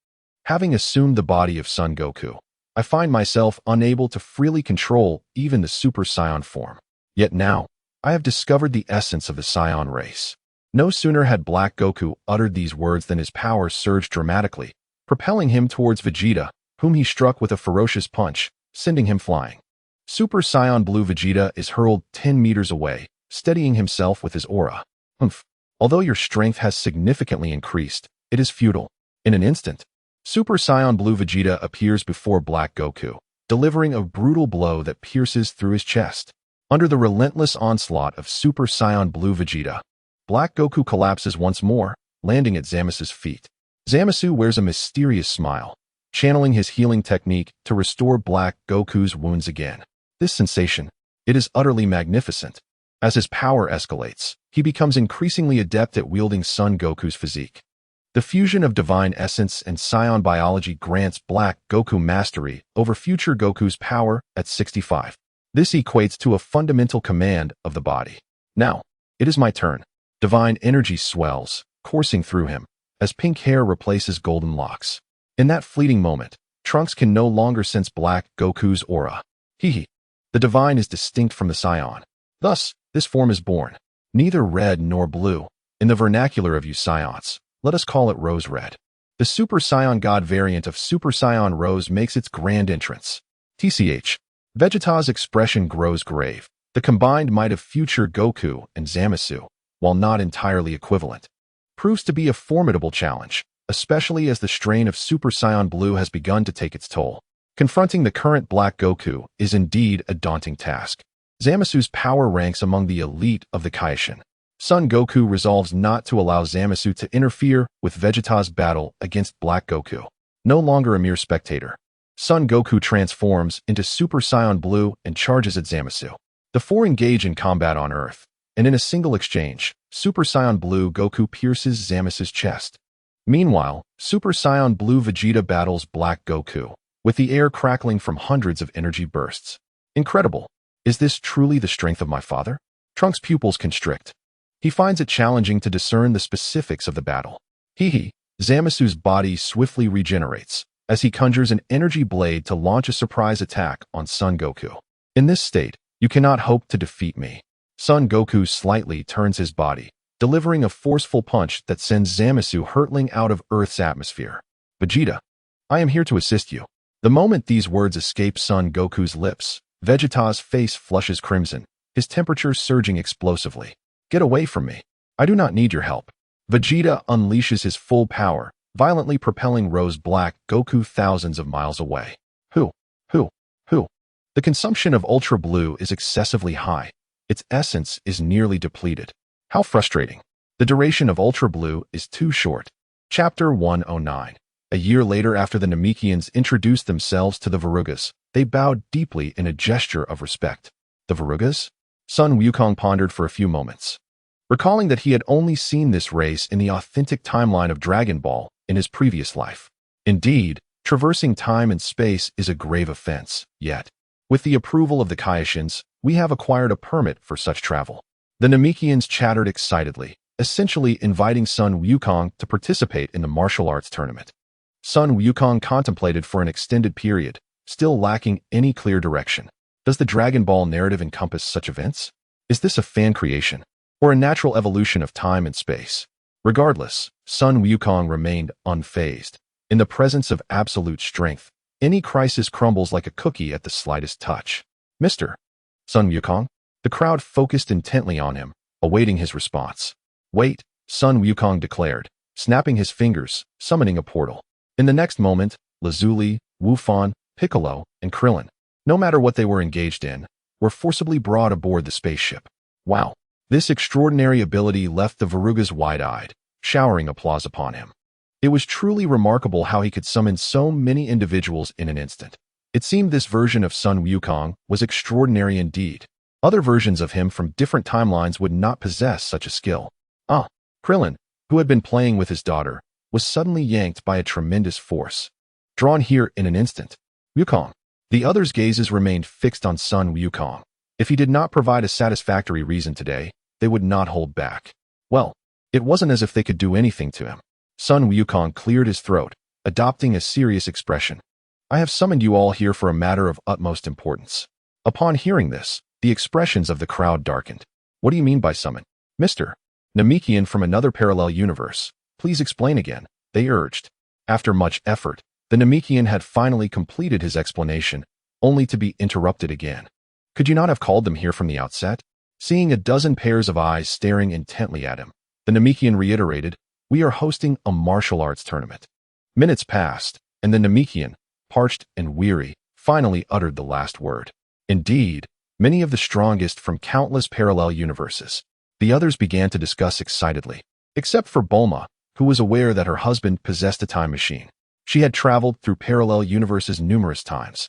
Speaker 1: Having assumed the body of Son Goku, I find myself unable to freely control even the Super Saiyan form. Yet now, I have discovered the essence of the Saiyan race. No sooner had Black Goku uttered these words than his power surged dramatically, propelling him towards Vegeta, whom he struck with a ferocious punch, sending him flying. Super Saiyan Blue Vegeta is hurled 10 meters away, steadying himself with his aura. Humph. Although your strength has significantly increased, it is futile. In an instant, Super Saiyan Blue Vegeta appears before Black Goku, delivering a brutal blow that pierces through his chest. Under the relentless onslaught of Super Saiyan Blue Vegeta, Black Goku collapses once more, landing at Zamasu's feet. Zamasu wears a mysterious smile, channeling his healing technique to restore Black Goku's wounds again. This sensation, it is utterly magnificent. As his power escalates, he becomes increasingly adept at wielding Son Goku's physique. The fusion of divine essence and Saiyan biology grants Black Goku mastery over future Goku's power at 65. This equates to a fundamental command of the body. Now, it is my turn. Divine energy swells, coursing through him, as pink hair replaces golden locks. In that fleeting moment, Trunks can no longer sense Black Goku's aura. The divine is distinct from the Saiyan. Thus, this form is born. Neither red nor blue. In the vernacular of you Saiyans, let us call it rose red. The Super Saiyan God variant of Super Saiyan Rose makes its grand entrance. Vegeta's expression grows grave. The combined might of future Goku and Zamasu, while not entirely equivalent, proves to be a formidable challenge, especially as the strain of Super Saiyan Blue has begun to take its toll. Confronting the current Black Goku is indeed a daunting task. Zamasu's power ranks among the elite of the Kaishin. Son Goku resolves not to allow Zamasu to interfere with Vegeta's battle against Black Goku. No longer a mere spectator, Son Goku transforms into Super Saiyan Blue and charges at Zamasu. The four engage in combat on Earth, and in a single exchange, Super Saiyan Blue Goku pierces Zamasu's chest. Meanwhile, Super Saiyan Blue Vegeta battles Black Goku, with the air crackling from hundreds of energy bursts. Incredible! Is this truly the strength of my father? Trunks' pupils constrict. He finds it challenging to discern the specifics of the battle. Zamasu's body swiftly regenerates, as he conjures an energy blade to launch a surprise attack on Son Goku. In this state, you cannot hope to defeat me. Son Goku slightly turns his body, delivering a forceful punch that sends Zamasu hurtling out of Earth's atmosphere. Vegeta, I am here to assist you. The moment these words escape Son Goku's lips, Vegeta's face flushes crimson, his temperature surging explosively. Get away from me. I do not need your help. Vegeta unleashes his full power, violently propelling Rose-Black Goku thousands of miles away. The consumption of Ultra Blue is excessively high. Its essence is nearly depleted. How frustrating. The duration of Ultra Blue is too short. Chapter 109. A year later, after the Namekians introduced themselves to the Verugas, they bowed deeply in a gesture of respect. The Verugas? Sun Wukong pondered for a few moments, recalling that he had only seen this race in the authentic timeline of Dragon Ball in his previous life. Indeed, traversing time and space is a grave offense, yet, with the approval of the Kaishins, we have acquired a permit for such travel. The Namekians chattered excitedly, essentially inviting Sun Wukong to participate in the martial arts tournament. Sun Wukong contemplated for an extended period, still lacking any clear direction. Does the Dragon Ball narrative encompass such events? Is this a fan creation, or a natural evolution of time and space? Regardless, Sun Wukong remained unfazed. In the presence of absolute strength, any crisis crumbles like a cookie at the slightest touch. Mr. Sun Wukong? The crowd focused intently on him, awaiting his response. Wait, Sun Wukong declared, snapping his fingers, summoning a portal. In the next moment, Lazuli, Wufan, Piccolo, and Krillin, no matter what they were engaged in, were forcibly brought aboard the spaceship. Wow! This extraordinary ability left the Verugas wide-eyed, showering applause upon him. It was truly remarkable how he could summon so many individuals in an instant. It seemed this version of Sun Wukong was extraordinary indeed. Other versions of him from different timelines would not possess such a skill. Krillin, who had been playing with his daughter, was suddenly yanked by a tremendous force, drawn here in an instant. Wukong. The others' gazes remained fixed on Sun Wukong. If he did not provide a satisfactory reason today, they would not hold back. Well, it wasn't as if they could do anything to him. Sun Wukong cleared his throat, adopting a serious expression. I have summoned you all here for a matter of utmost importance. Upon hearing this, the expressions of the crowd darkened. What do you mean by summon? Mr. Namekian from another parallel universe, please explain again, they urged. After much effort, the Namekian had finally completed his explanation, only to be interrupted again. Could you not have called them here from the outset? Seeing a dozen pairs of eyes staring intently at him, the Namekian reiterated, we are hosting a martial arts tournament. Minutes passed, and the Namekian, parched and weary, finally uttered the last word. Indeed, many of the strongest from countless parallel universes. The others began to discuss excitedly, except for Bulma, who was aware that her husband possessed a time machine. She had traveled through parallel universes numerous times,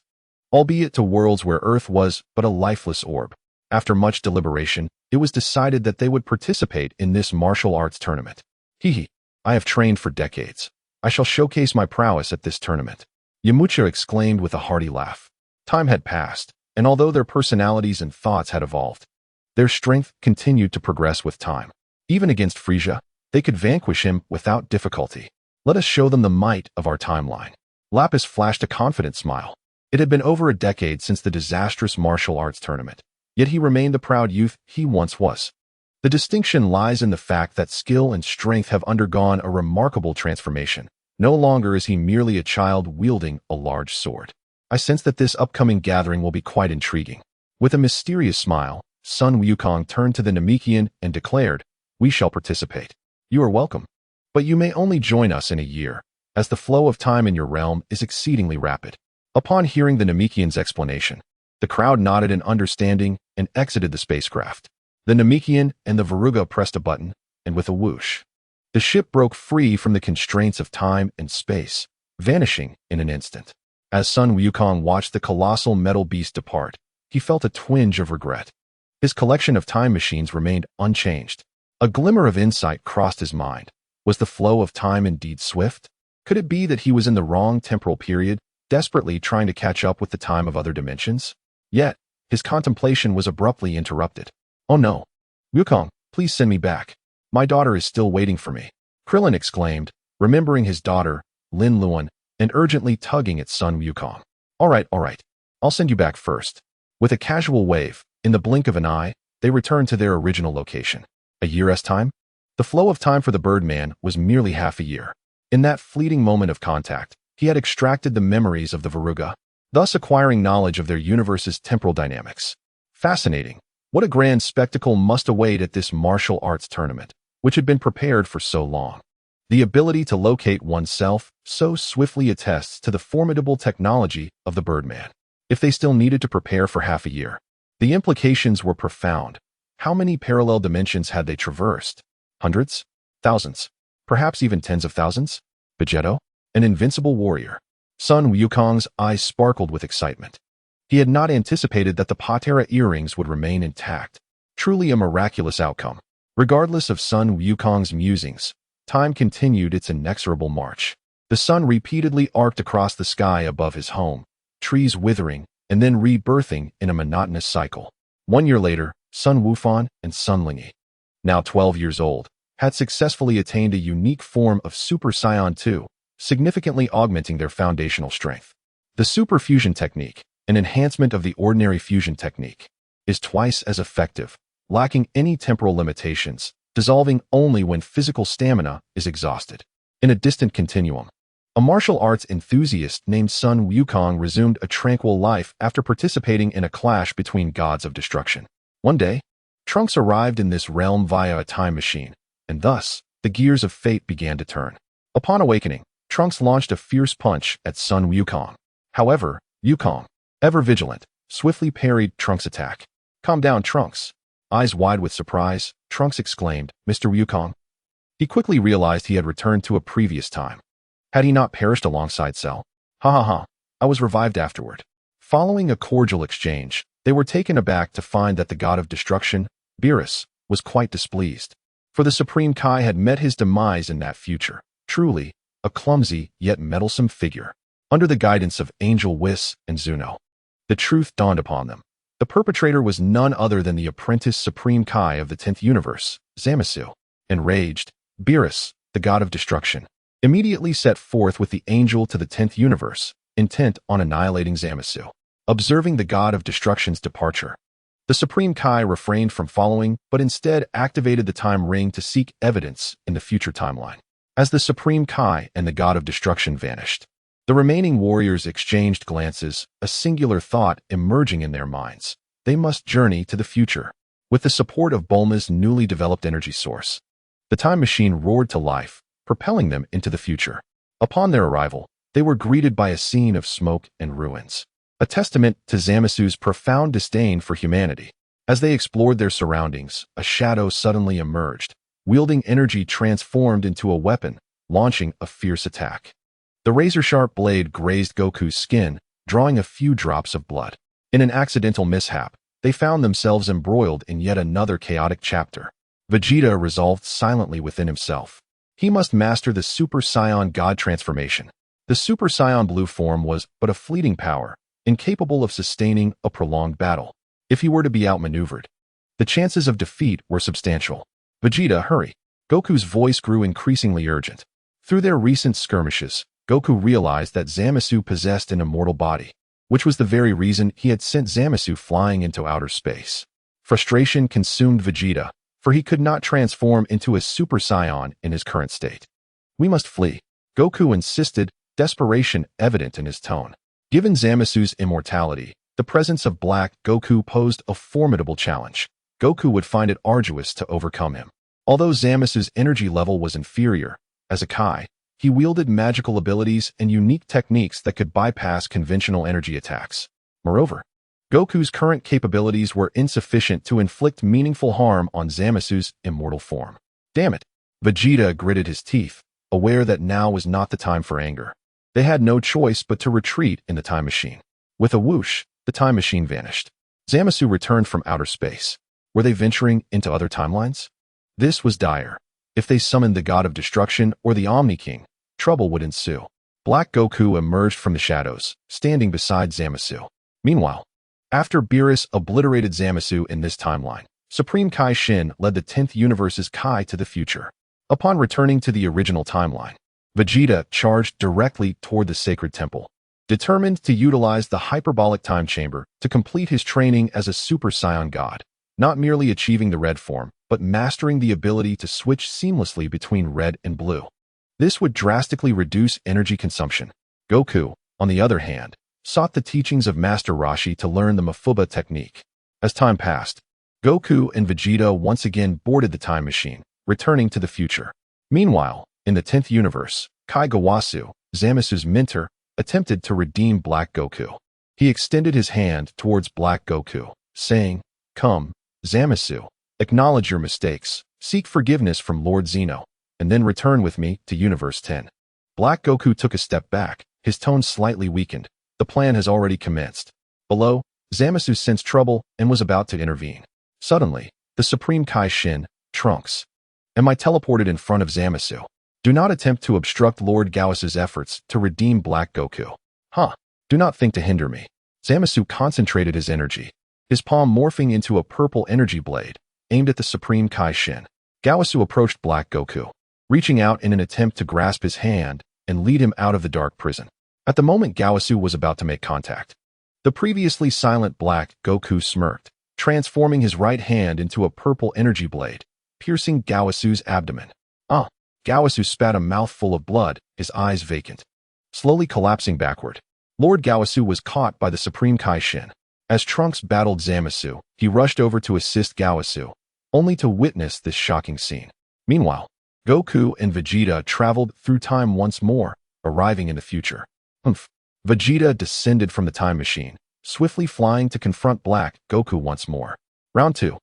Speaker 1: albeit to worlds where Earth was but a lifeless orb. After much deliberation, it was decided that they would participate in this martial arts tournament. I have trained for decades. I shall showcase my prowess at this tournament. Yamcha exclaimed with a hearty laugh. Time had passed, and although their personalities and thoughts had evolved, their strength continued to progress with time. Even against Frieza, they could vanquish him without difficulty. Let us show them the might of our timeline. Lapis flashed a confident smile. It had been over a decade since the disastrous martial arts tournament, yet he remained the proud youth he once was. The distinction lies in the fact that skill and strength have undergone a remarkable transformation. No longer is he merely a child wielding a large sword. I sense that this upcoming gathering will be quite intriguing. With a mysterious smile, Sun Wukong turned to the Namekian and declared, "We shall participate. You are welcome. But you may only join us in a year, as the flow of time in your realm is exceedingly rapid." Upon hearing the Namekian's explanation, the crowd nodded in understanding and exited the spacecraft. The Namekian and the Veruga pressed a button, and with a whoosh, the ship broke free from the constraints of time and space, vanishing in an instant. As Sun Wukong watched the colossal metal beast depart, he felt a twinge of regret. His collection of time machines remained unchanged. A glimmer of insight crossed his mind. Was the flow of time indeed swift? Could it be that he was in the wrong temporal period, desperately trying to catch up with the time of other dimensions? Yet, his contemplation was abruptly interrupted. "Oh no. Wukong, please send me back. My daughter is still waiting for me," Clillin exclaimed, remembering his daughter, Lin Luan, and urgently tugging at Sun Wukong. All right. I'll send you back first." With a casual wave, in the blink of an eye, they returned to their original location. A year's time? The flow of time for the Birdman was merely half a year. In that fleeting moment of contact, he had extracted the memories of the Veruga, thus acquiring knowledge of their universe's temporal dynamics. Fascinating. What a grand spectacle must await at this martial arts tournament, which had been prepared for so long. The ability to locate oneself so swiftly attests to the formidable technology of the Birdman. If they still needed to prepare for half a year, the implications were profound. How many parallel dimensions had they traversed? Hundreds? Thousands? Perhaps even tens of thousands? Vegeta? An invincible warrior. Sun Wukong's eyes sparkled with excitement. He had not anticipated that the Patera earrings would remain intact. Truly a miraculous outcome. Regardless of Sun Wukong's musings, time continued its inexorable march. The sun repeatedly arced across the sky above his home, trees withering and then rebirthing in a monotonous cycle. 1 year later, Sun Wufan and Sun Lingyi, now 12 years old, had successfully attained a unique form of Super Saiyan 2, significantly augmenting their foundational strength. The Super Fusion technique, an enhancement of the ordinary fusion technique, is twice as effective, lacking any temporal limitations, dissolving only when physical stamina is exhausted. In a distant continuum, a martial arts enthusiast named Sun Wukong resumed a tranquil life after participating in a clash between gods of destruction. One day, Trunks arrived in this realm via a time machine, and thus, the gears of fate began to turn. Upon awakening, Trunks launched a fierce punch at Sun Wukong. However, Wukong, ever vigilant, swiftly parried Trunks' attack. "Calm down, Trunks." Eyes wide with surprise, Trunks exclaimed, "Mr. Wukong?" He quickly realized he had returned to a previous time. Had he not perished alongside Cell? Ha. I was revived afterward. Following a cordial exchange, they were taken aback to find that the god of destruction, Beerus, was quite displeased. For the Supreme Kai had met his demise in that future. Truly, a clumsy yet meddlesome figure. Under the guidance of Angel Whis and Zuno, the truth dawned upon them. The perpetrator was none other than the apprentice Supreme Kai of the 10th universe, Zamasu. Enraged, Beerus, the god of destruction, immediately set forth with the angel to the 10th universe, intent on annihilating Zamasu. Observing the god of destruction's departure, the Supreme Kai refrained from following, but instead activated the time ring to seek evidence in the future timeline. As the Supreme Kai and the god of destruction vanished, the remaining warriors exchanged glances, a singular thought emerging in their minds. They must journey to the future. With the support of Bulma's newly developed energy source, the time machine roared to life, propelling them into the future. Upon their arrival, they were greeted by a scene of smoke and ruins. a testament to Zamasu's profound disdain for humanity. As they explored their surroundings, a shadow suddenly emerged, wielding energy transformed into a weapon, launching a fierce attack. The razor-sharp blade grazed Goku's skin, drawing a few drops of blood. In an accidental mishap, they found themselves embroiled in yet another chaotic chapter. Vegeta resolved silently within himself. He must master the Super Saiyan God transformation. The Super Saiyan blue form was but a fleeting power, incapable of sustaining a prolonged battle. If he were to be outmaneuvered, the chances of defeat were substantial. Vegeta, hurry! Goku's voice grew increasingly urgent. Through their recent skirmishes, Goku realized that Zamasu possessed an immortal body, which was the very reason he had sent Zamasu flying into outer space. Frustration consumed Vegeta, for he could not transform into a Super Saiyan in his current state. We must flee, Goku insisted, desperation evident in his tone. Given Zamasu's immortality, the presence of Black Goku posed a formidable challenge. Goku would find it arduous to overcome him. Although Zamasu's energy level was inferior, as a Kai, he wielded magical abilities and unique techniques that could bypass conventional energy attacks. Moreover, Goku's current capabilities were insufficient to inflict meaningful harm on Zamasu's immortal form. Damn it! Vegeta gritted his teeth, aware that now was not the time for anger. They had no choice but to retreat in the time machine. With a whoosh, the time machine vanished. Zamasu returned from outer space. Were they venturing into other timelines? This was dire. If they summoned the God of Destruction or the Omni King, trouble would ensue. Black Goku emerged from the shadows, standing beside Zamasu. Meanwhile, after Beerus obliterated Zamasu in this timeline, Supreme Kai Shin led the 10th universe's Kai to the future. Upon returning to the original timeline, Vegeta charged directly toward the sacred temple, determined to utilize the hyperbolic time chamber to complete his training as a Super Saiyan God, not merely achieving the red form, but mastering the ability to switch seamlessly between red and blue. This would drastically reduce energy consumption. Goku, on the other hand, sought the teachings of Master Roshi to learn the Mafuba technique. As time passed, Goku and Vegeta once again boarded the time machine, returning to the future. Meanwhile, in the 10th universe, Kai Gawasu, Zamasu's mentor, attempted to redeem Black Goku. He extended his hand towards Black Goku, saying, "Come, Zamasu, acknowledge your mistakes, seek forgiveness from Lord Zeno, and then return with me to Universe 10. Black Goku took a step back, his tone slightly weakened. The plan has already commenced. Below, Zamasu sensed trouble and was about to intervene. Suddenly, the Supreme Kai Shin, Trunks. Am I teleported in front of Zamasu? Do not attempt to obstruct Lord Gawasu's efforts to redeem Black Goku. Do not think to hinder me. Zamasu concentrated his energy, his palm morphing into a purple energy blade, aimed at the Supreme Kai Shin. Gawasu approached Black Goku, reaching out in an attempt to grasp his hand and lead him out of the dark prison. At the moment Gawasu was about to make contact, the previously silent Black Goku smirked, transforming his right hand into a purple energy blade, piercing Gawasu's abdomen. Gawasu spat a mouthful of blood, his eyes vacant. Slowly collapsing backward, Lord Gawasu was caught by the Supreme Kai Shin. As Trunks battled Zamasu, he rushed over to assist Gawasu, only to witness this shocking scene. Meanwhile, Goku and Vegeta traveled through time once more, arriving in the future. Vegeta descended from the time machine, swiftly flying to confront Black Goku once more. Round 2.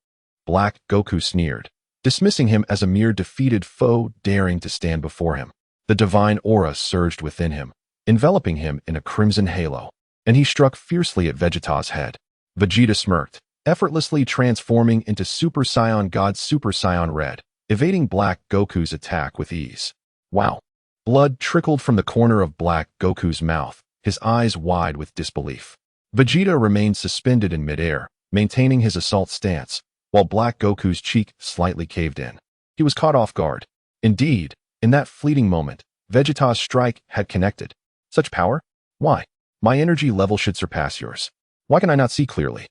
Speaker 1: Black Goku sneered, dismissing him as a mere defeated foe daring to stand before him. The divine aura surged within him, enveloping him in a crimson halo, and he struck fiercely at Vegeta's head. Vegeta smirked, effortlessly transforming into Super Saiyan God Super Saiyan Red, evading Black Goku's attack with ease. Wow! Blood trickled from the corner of Black Goku's mouth, his eyes wide with disbelief. Vegeta remained suspended in midair, maintaining his assault stance, while Black Goku's cheek slightly caved in. He was caught off guard. Indeed, in that fleeting moment, Vegeta's strike had connected. Such power? Why? My energy level should surpass yours. Why can I not see clearly?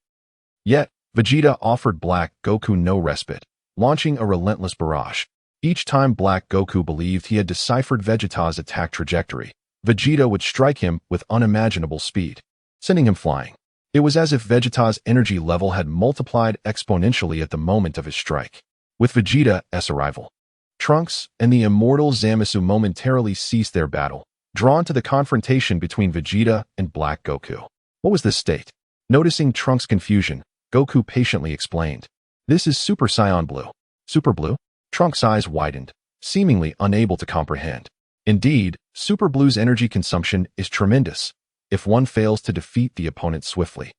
Speaker 1: Yet, Vegeta offered Black Goku no respite, launching a relentless barrage. Each time Black Goku believed he had deciphered Vegeta's attack trajectory, Vegeta would strike him with unimaginable speed, sending him flying. It was as if Vegeta's energy level had multiplied exponentially at the moment of his strike. With Vegeta's arrival, Trunks and the immortal Zamasu momentarily ceased their battle, drawn to the confrontation between Vegeta and Black Goku. What was this state? Noticing Trunks' confusion, Goku patiently explained. This is Super Saiyan Blue. Super Blue? Trunks' eyes widened, seemingly unable to comprehend. Indeed, Super Blue's energy consumption is tremendous. If one fails to defeat the opponent swiftly,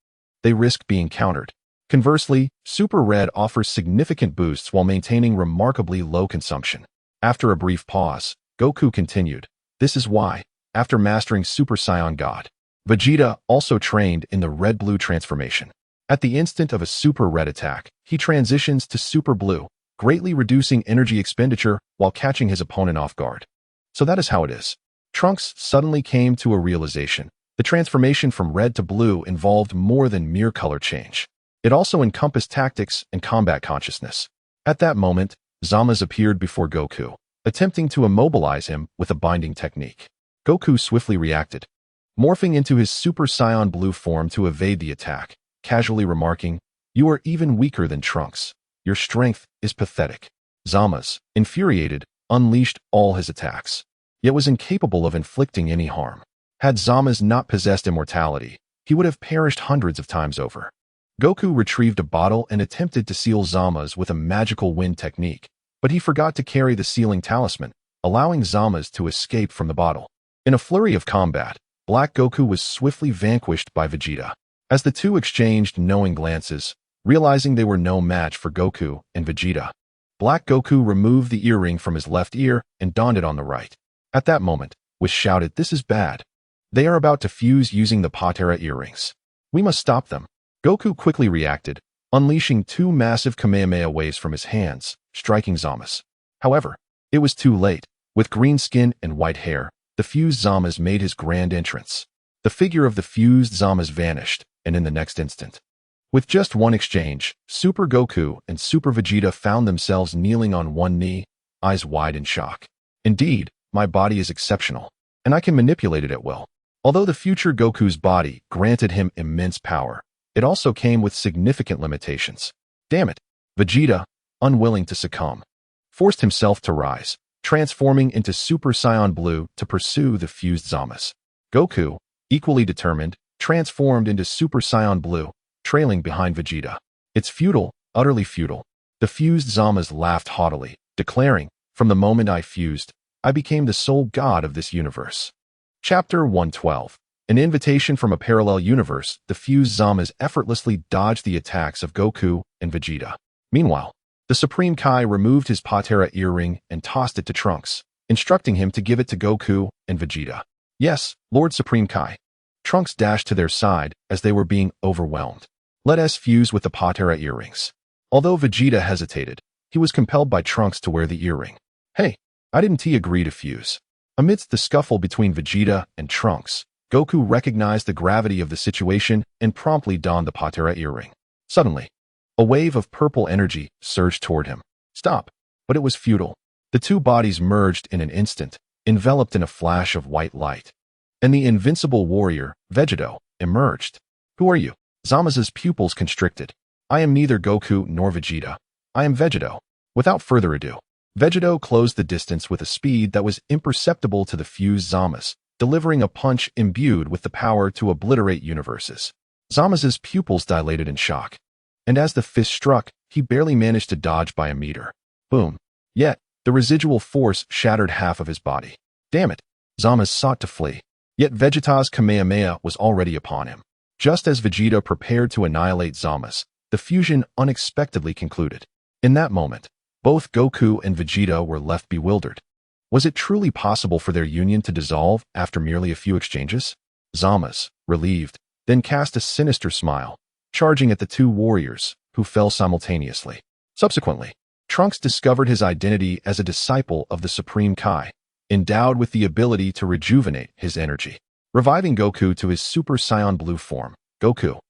Speaker 1: they risk being countered. Conversely, Super Red offers significant boosts while maintaining remarkably low consumption. After a brief pause, Goku continued. This is why, after mastering Super Saiyan God, Vegeta also trained in the Red-Blue transformation. At the instant of a Super Red attack, he transitions to Super Blue, greatly reducing energy expenditure while catching his opponent off guard. So that is how it is. Trunks suddenly came to a realization. The transformation from red to blue involved more than mere color change. It also encompassed tactics and combat consciousness. At that moment, Zama's appeared before Goku, attempting to immobilize him with a binding technique. Goku swiftly reacted, morphing into his Super Saiyan Blue form to evade the attack, casually remarking, "You are even weaker than Trunks. Your strength is pathetic." Zama's, infuriated, unleashed all his attacks, yet was incapable of inflicting any harm. Had Zama's not possessed immortality, he would have perished hundreds of times over. Goku retrieved a bottle and attempted to seal Zama's with a magical wind technique, but he forgot to carry the sealing talisman, allowing Zama's to escape from the bottle. In a flurry of combat, Black Goku was swiftly vanquished by Vegeta. As the two exchanged knowing glances, realizing they were no match for Goku and Vegeta, Black Goku removed the earring from his left ear and donned it on the right. At that moment, Whis shouted, "This is bad. They are about to fuse using the Patera earrings. We must stop them." Goku quickly reacted, unleashing two massive Kamehameha waves from his hands, striking Zama's. However, it was too late. With green skin and white hair, the fused Zama's made his grand entrance. The figure of the fused Zama's vanished, and in the next instant, with just one exchange, Super Goku and Super Vegeta found themselves kneeling on one knee, eyes wide in shock. Indeed, my body is exceptional, and I can manipulate it at will. Although the future Goku's body granted him immense power, it also came with significant limitations. Damn it! Vegeta, unwilling to succumb, forced himself to rise, transforming into Super Saiyan Blue to pursue the fused Zama's. Goku, equally determined, transformed into Super Saiyan Blue, trailing behind Vegeta. It's futile, utterly futile. The fused Zama's laughed haughtily, declaring, "From the moment I fused, I became the sole god of this universe." Chapter 112. An invitation from a parallel universe, the fused Zama's effortlessly dodged the attacks of Goku and Vegeta. Meanwhile, the Supreme Kai removed his Patera earring and tossed it to Trunks, instructing him to give it to Goku and Vegeta. "Yes, Lord Supreme Kai." Trunks dashed to their side as they were being overwhelmed. "Let us fuse with the Patera earrings." Although Vegeta hesitated, he was compelled by Trunks to wear the earring. "Hey, I didn't agree to fuse." Amidst the scuffle between Vegeta and Trunks, Goku recognized the gravity of the situation and promptly donned the Patera earring. Suddenly, a wave of purple energy surged toward him. Stop! But it was futile. The two bodies merged in an instant, enveloped in a flash of white light. And the invincible warrior, Vegeta, emerged. "Who are you?" Zama's pupils constricted. "I am neither Goku nor Vegeta. I am Vegeta." Without further ado, Vegeta closed the distance with a speed that was imperceptible to the fused Zama's, delivering a punch imbued with the power to obliterate universes. Zama's pupils dilated in shock, and as the fist struck, he barely managed to dodge by a meter. Boom. Yet, the residual force shattered half of his body. Damn it! Zama's sought to flee. Yet Vegeta's Kamehameha was already upon him. Just as Vegeta prepared to annihilate Zama's, the fusion unexpectedly concluded. In that moment, both Goku and Vegeta were left bewildered. Was it truly possible for their union to dissolve after merely a few exchanges? Zama's, relieved, then cast a sinister smile, charging at the two warriors, who fell simultaneously. Subsequently, Trunks discovered his identity as a disciple of the Supreme Kai, endowed with the ability to rejuvenate his energy, reviving Goku to his Super Saiyan Blue form. Goku,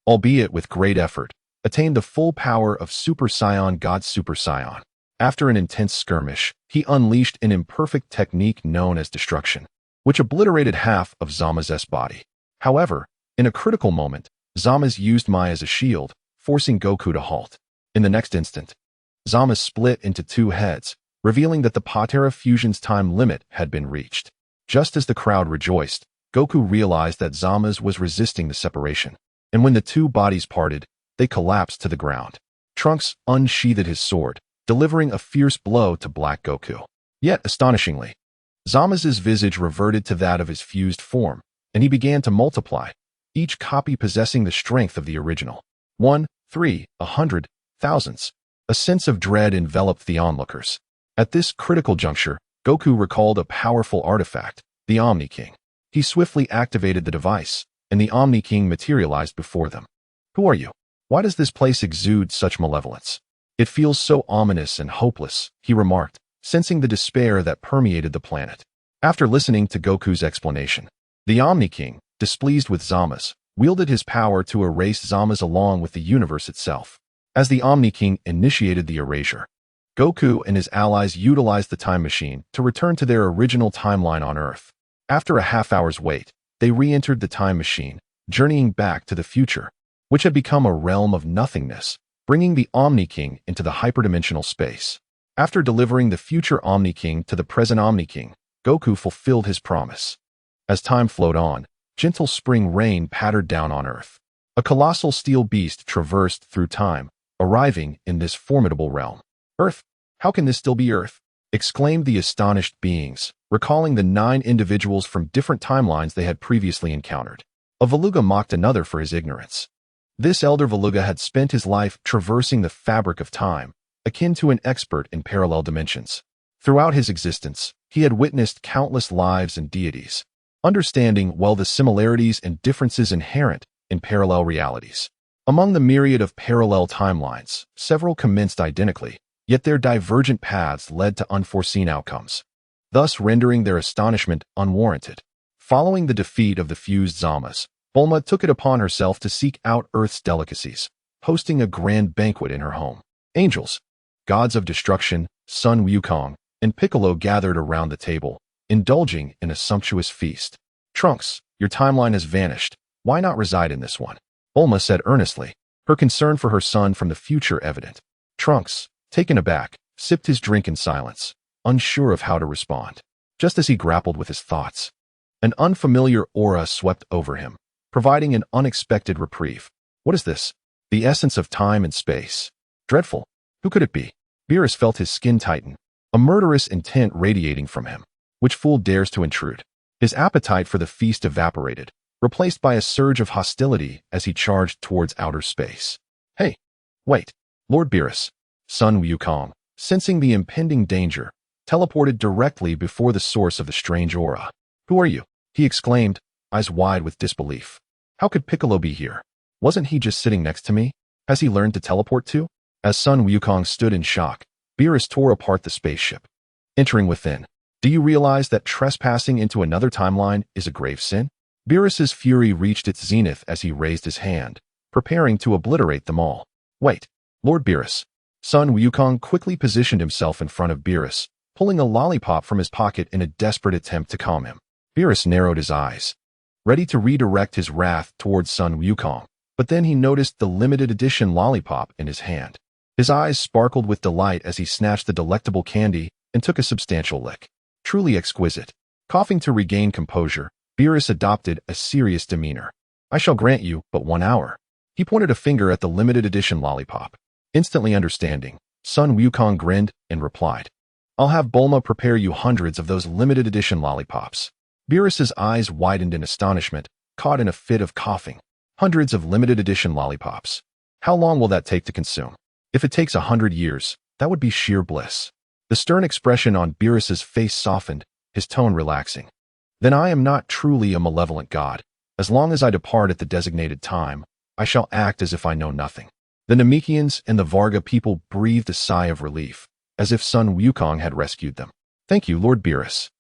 Speaker 1: albeit with great effort, attained the full power of Super Saiyan God Super Saiyan. After an intense skirmish, he unleashed an imperfect technique known as destruction, which obliterated half of Zama's body. However, in a critical moment, Zama's used Mai as a shield, forcing Goku to halt. In the next instant, Zama's split into two heads, revealing that the Patera fusion's time limit had been reached. Just as the crowd rejoiced, Goku realized that Zama's was resisting the separation, and when the two bodies parted, they collapsed to the ground. Trunks unsheathed his sword, delivering a fierce blow to Black Goku. Yet, astonishingly, Zama's visage reverted to that of his fused form, and he began to multiply, each copy possessing the strength of the original. 1, 3, 100, thousands. A sense of dread enveloped the onlookers. At this critical juncture, Goku recalled a powerful artifact, the Omni King. He swiftly activated the device, and the Omni King materialized before them. Who are you? Why does this place exude such malevolence? It feels so ominous and hopeless, he remarked, sensing the despair that permeated the planet. After listening to Goku's explanation, the Omni King, displeased with Zama's, wielded his power to erase Zama's along with the universe itself. As the Omni King initiated the erasure, Goku and his allies utilized the time machine to return to their original timeline on Earth. After a half-hour's wait, they re-entered the time machine, journeying back to the future, which had become a realm of nothingness, bringing the Omni King into the hyperdimensional space. After delivering the future Omni King to the present Omni King, Goku fulfilled his promise. As time flowed on, gentle spring rain pattered down on Earth. A colossal steel beast traversed through time, arriving in this formidable realm. Earth? How can this still be Earth? Exclaimed the astonished beings, recalling the 9 individuals from different timelines they had previously encountered. A Veluga mocked another for his ignorance. This elder Veluga had spent his life traversing the fabric of time, akin to an expert in parallel dimensions. Throughout his existence, he had witnessed countless lives and deities, understanding well the similarities and differences inherent in parallel realities. Among the myriad of parallel timelines, several commenced identically, yet their divergent paths led to unforeseen outcomes, thus rendering their astonishment unwarranted. Following the defeat of the fused Zama's, Bulma took it upon herself to seek out Earth's delicacies, hosting a grand banquet in her home. Angels, gods of destruction, Sun Wukong, and Piccolo gathered around the table, indulging in a sumptuous feast. Trunks, your timeline has vanished. Why not reside in this one? Bulma said earnestly, her concern for her son from the future evident. Trunks, taken aback, sipped his drink in silence, unsure of how to respond. Just as he grappled with his thoughts, an unfamiliar aura swept over him, providing an unexpected reprieve. What is this? The essence of time and space. Dreadful. Who could it be? Beerus felt his skin tighten, a murderous intent radiating from him. Which fool dares to intrude? His appetite for the feast evaporated, replaced by a surge of hostility as he charged towards outer space. Hey, wait. Lord Beerus, Sun Wukong, sensing the impending danger, teleported directly before the source of the strange aura. Who are you? He exclaimed, eyes wide with disbelief. How could Piccolo be here? Wasn't he just sitting next to me? Has he learned to teleport too? As Sun Wukong stood in shock, Beerus tore apart the spaceship. Entering within, do you realize that trespassing into another timeline is a grave sin? Beerus's fury reached its zenith as he raised his hand, preparing to obliterate them all. Wait, Lord Beerus. Sun Wukong quickly positioned himself in front of Beerus, pulling a lollipop from his pocket in a desperate attempt to calm him. Beerus narrowed his eyes, ready to redirect his wrath towards Sun Wukong, but then he noticed the limited edition lollipop in his hand. His eyes sparkled with delight as he snatched the delectable candy and took a substantial lick. Truly exquisite. Coughing to regain composure, Beerus adopted a serious demeanor. I shall grant you but 1 hour. He pointed a finger at the limited edition lollipop. Instantly understanding, Sun Wukong grinned and replied, I'll have Bulma prepare you hundreds of those limited edition lollipops. Beerus's eyes widened in astonishment, caught in a fit of coughing. Hundreds of limited edition lollipops. How long will that take to consume? If it takes 100 years, that would be sheer bliss. The stern expression on Beerus's face softened, his tone relaxing. Then I am not truly a malevolent god. As long as I depart at the designated time, I shall act as if I know nothing. The Namekians and the Varga people breathed a sigh of relief, as if Sun Wukong had rescued them. Thank you, Lord Beerus.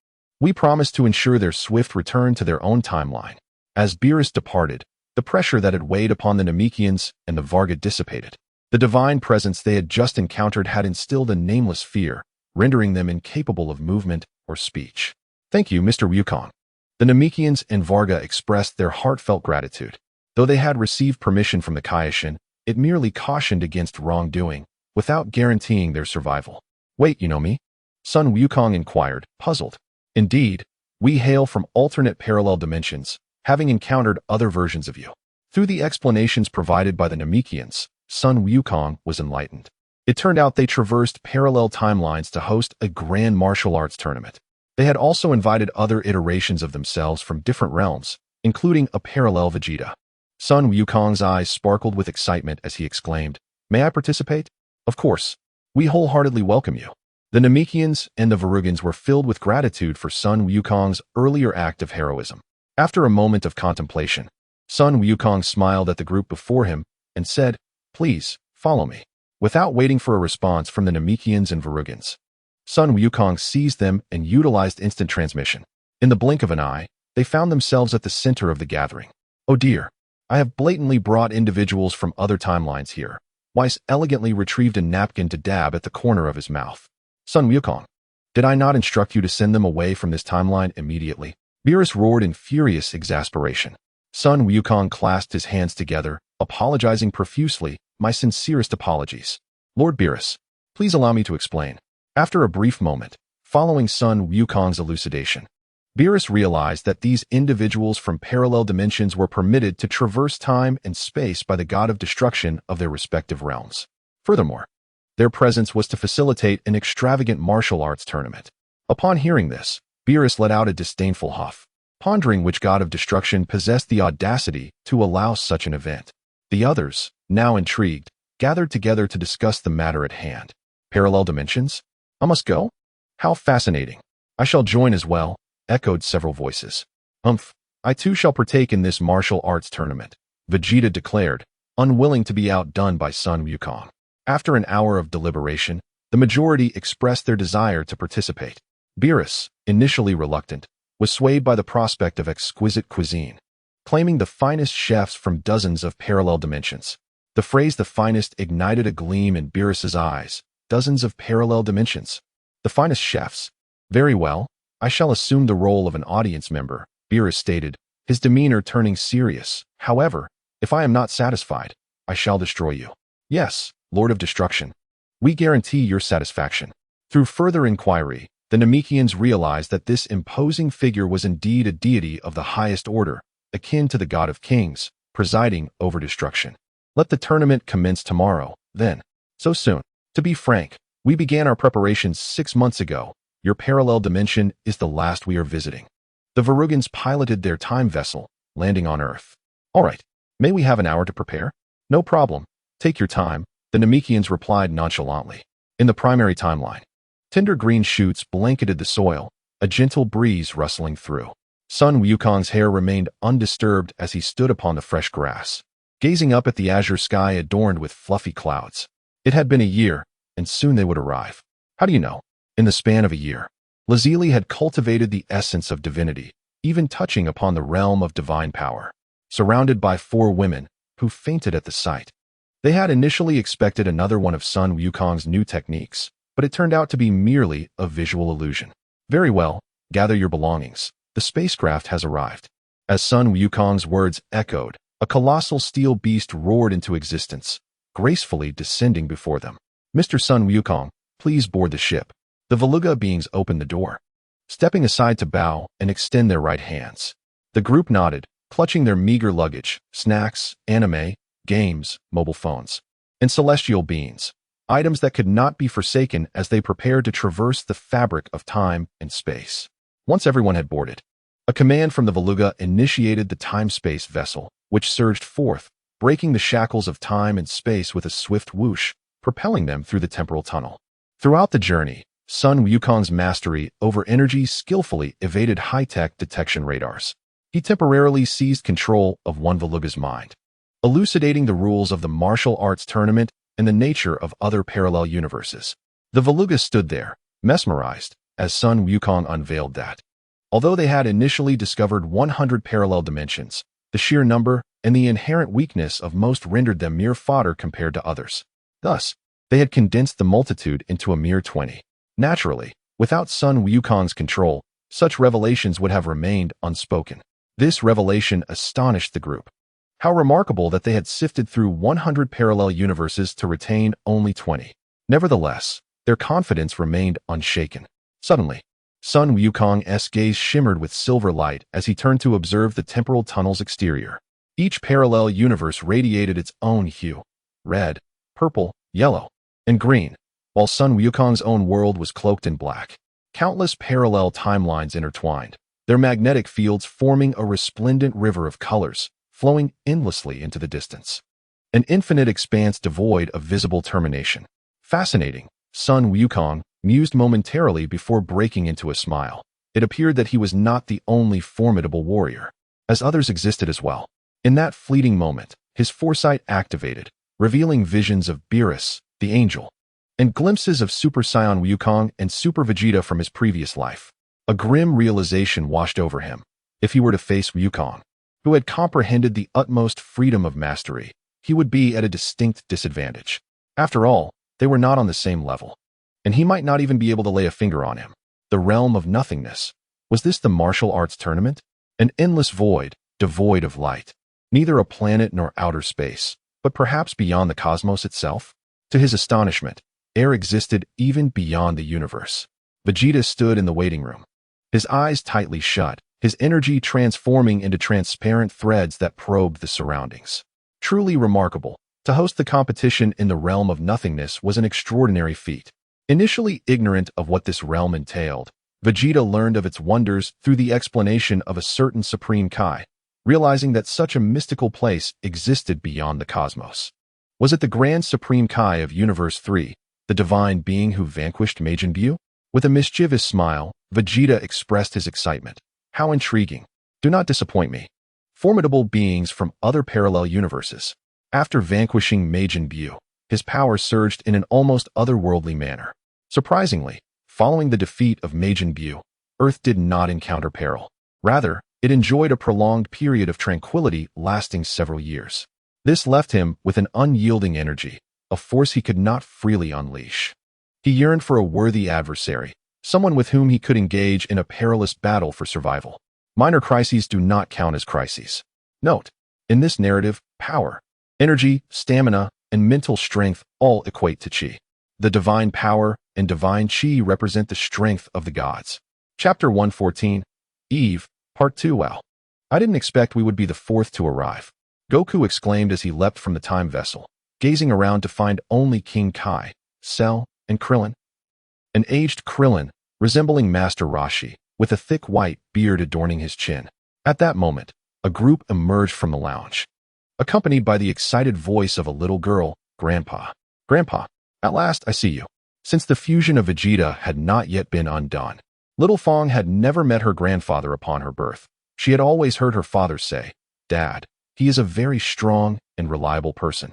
Speaker 1: We promise to ensure their swift return to their own timeline. As Beerus departed, the pressure that had weighed upon the Namekians and the Varga dissipated. The divine presence they had just encountered had instilled a nameless fear, rendering them incapable of movement or speech. Thank you, Mr. Wukong. The Namekians and Varga expressed their heartfelt gratitude. Though they had received permission from the Kaioshin, it merely cautioned against wrongdoing, without guaranteeing their survival. Wait, you know me? Sun Wukong inquired, puzzled. Indeed, We hail from alternate parallel dimensions, having encountered other versions of you. Through the explanations provided by the Namekians, Sun Wukong was enlightened. It turned out they traversed parallel timelines to host a grand martial arts tournament. They had also invited other iterations of themselves from different realms, including a parallel Vegeta. Sun Wukong's eyes sparkled with excitement as he exclaimed, "May I participate?" "Of course. We wholeheartedly welcome you." The Namekians and the Varugans were filled with gratitude for Sun Wukong's earlier act of heroism. After a moment of contemplation, Sun Wukong smiled at the group before him and said, "Please, follow me." Without waiting for a response from the Namekians and Varugans, Sun Wukong seized them and utilized instant transmission. In the blink of an eye, they found themselves at the center of the gathering. "Oh dear, I have blatantly brought individuals from other timelines here." Weiss elegantly retrieved a napkin to dab at the corner of his mouth. "Sun Wukong, did I not instruct you to send them away from this timeline immediately?" Beerus roared in furious exasperation. Sun Wukong clasped his hands together, apologizing profusely. "My sincerest apologies. Lord Beerus, please allow me to explain." After a brief moment, following Sun Wukong's elucidation, Beerus realized that these individuals from parallel dimensions were permitted to traverse time and space by the god of destruction of their respective realms. Furthermore, their presence was to facilitate an extravagant martial arts tournament. Upon hearing this, Beerus let out a disdainful huff, pondering which god of destruction possessed the audacity to allow such an event. The others, now intrigued, gathered together to discuss the matter at hand. "Parallel dimensions? I must go? How fascinating. I shall join as well," echoed several voices. "Humph, I too shall partake in this martial arts tournament," Vegeta declared, unwilling to be outdone by Sun Wukong. After an hour of deliberation, the majority expressed their desire to participate. Beerus, initially reluctant, was swayed by the prospect of exquisite cuisine, claiming the finest chefs from dozens of parallel dimensions. The phrase "the finest" ignited a gleam in Beerus's eyes. Dozens of parallel dimensions. The finest chefs. "Very well, I shall assume the role of an audience member," Beerus stated, his demeanor turning serious. "However, if I am not satisfied, I shall destroy you." "Yes, Lord of Destruction. We guarantee your satisfaction." Through further inquiry, the Namekians realized that this imposing figure was indeed a deity of the highest order, akin to the God of Kings, presiding over destruction. "Let the tournament commence tomorrow, then." "So soon?" "To be frank, we began our preparations 6 months ago. Your parallel dimension is the last we are visiting." The Varugans piloted their time vessel, landing on Earth. "All right, may we have an hour to prepare?" "No problem. Take your time," the Namekians replied nonchalantly. In the primary timeline, tender green shoots blanketed the soil, a gentle breeze rustling through. Sun Wukong's hair remained undisturbed as he stood upon the fresh grass, gazing up at the azure sky adorned with fluffy clouds. It had been a year, and soon they would arrive. How do you know? In the span of a year, Lazili had cultivated the essence of divinity, even touching upon the realm of divine power. Surrounded by 4 women, who fainted at the sight. They had initially expected another one of Sun Wukong's new techniques, but it turned out to be merely a visual illusion. "Very well, gather your belongings. The spacecraft has arrived." As Sun Wukong's words echoed, a colossal steel beast roared into existence, gracefully descending before them. "Mr. Sun Wukong, please board the ship." The Veluga beings opened the door, stepping aside to bow and extend their right hands. The group nodded, clutching their meager luggage, snacks, anime, games, mobile phones, and celestial beings, items that could not be forsaken as they prepared to traverse the fabric of time and space. Once everyone had boarded, a command from the Veluga initiated the time-space vessel, which surged forth, breaking the shackles of time and space with a swift whoosh, propelling them through the temporal tunnel. Throughout the journey, Sun Wukong's mastery over energy skillfully evaded high-tech detection radars. He temporarily seized control of one Veluga's mind, elucidating the rules of the martial arts tournament and the nature of other parallel universes. The Veluga stood there, mesmerized, as Sun Wukong unveiled that, although they had initially discovered 100 parallel dimensions, the sheer number and the inherent weakness of most rendered them mere fodder compared to others. Thus, they had condensed the multitude into a mere 20. Naturally, without Sun Wukong's control, such revelations would have remained unspoken. This revelation astonished the group. How remarkable that they had sifted through 100 parallel universes to retain only 20. Nevertheless, their confidence remained unshaken. Suddenly, Sun Wukong's gaze shimmered with silver light as he turned to observe the temporal tunnel's exterior. Each parallel universe radiated its own hue: red, purple, yellow, and green, while Sun Wukong's own world was cloaked in black. Countless parallel timelines intertwined, their magnetic fields forming a resplendent river of colors, flowing endlessly into the distance. An infinite expanse devoid of visible termination. Fascinating, Sun Wukong mused momentarily before breaking into a smile. It appeared that he was not the only formidable warrior, as others existed as well. In that fleeting moment, his foresight activated, revealing visions of Beerus, the angel, and glimpses of Super Saiyan Wukong and Super Vegeta from his previous life. A grim realization washed over him. If he were to face Wukong, who had comprehended the utmost freedom of mastery, he would be at a distinct disadvantage. After all, they were not on the same level, and he might not even be able to lay a finger on him. The realm of nothingness. Was this the martial arts tournament? An endless void, devoid of light. Neither a planet nor outer space, but perhaps beyond the cosmos itself? To his astonishment, air existed even beyond the universe. Vegeta stood in the waiting room, his eyes tightly shut, his energy transforming into transparent threads that probed the surroundings. Truly remarkable. To host the competition in the realm of nothingness was an extraordinary feat. Initially ignorant of what this realm entailed, Vegeta learned of its wonders through the explanation of a certain Supreme Kai, realizing that such a mystical place existed beyond the cosmos. Was it the Grand Supreme Kai of Universe 3, the divine being who vanquished Majin Buu? With a mischievous smile, Vegeta expressed his excitement. How intriguing. Do not disappoint me. Formidable beings from other parallel universes. After vanquishing Majin Buu, his power surged in an almost otherworldly manner. Surprisingly, following the defeat of Majin Buu, Earth did not encounter peril. Rather, it enjoyed a prolonged period of tranquility lasting several years. This left him with an unyielding energy, a force he could not freely unleash. He yearned for a worthy adversary, someone with whom he could engage in a perilous battle for survival. Minor crises do not count as crises. Note, in this narrative, power, energy, stamina, and mental strength all equate to Qi. The divine power and divine Qi represent the strength of the gods. Chapter 114, Eve, Part 2. Wow. I didn't expect we would be the fourth to arrive, Goku exclaimed as he leapt from the time vessel, gazing around to find only King Kai, Cell, and Krillin. An aged Krillin, resembling Master Roshi, with a thick white beard adorning his chin. At that moment, a group emerged from the lounge, accompanied by the excited voice of a little girl, Grandpa. Grandpa, at last I see you. Since the fusion of Vegeta had not yet been undone, Little Fong had never met her grandfather upon her birth. She had always heard her father say, "Dad, he is a very strong and reliable person.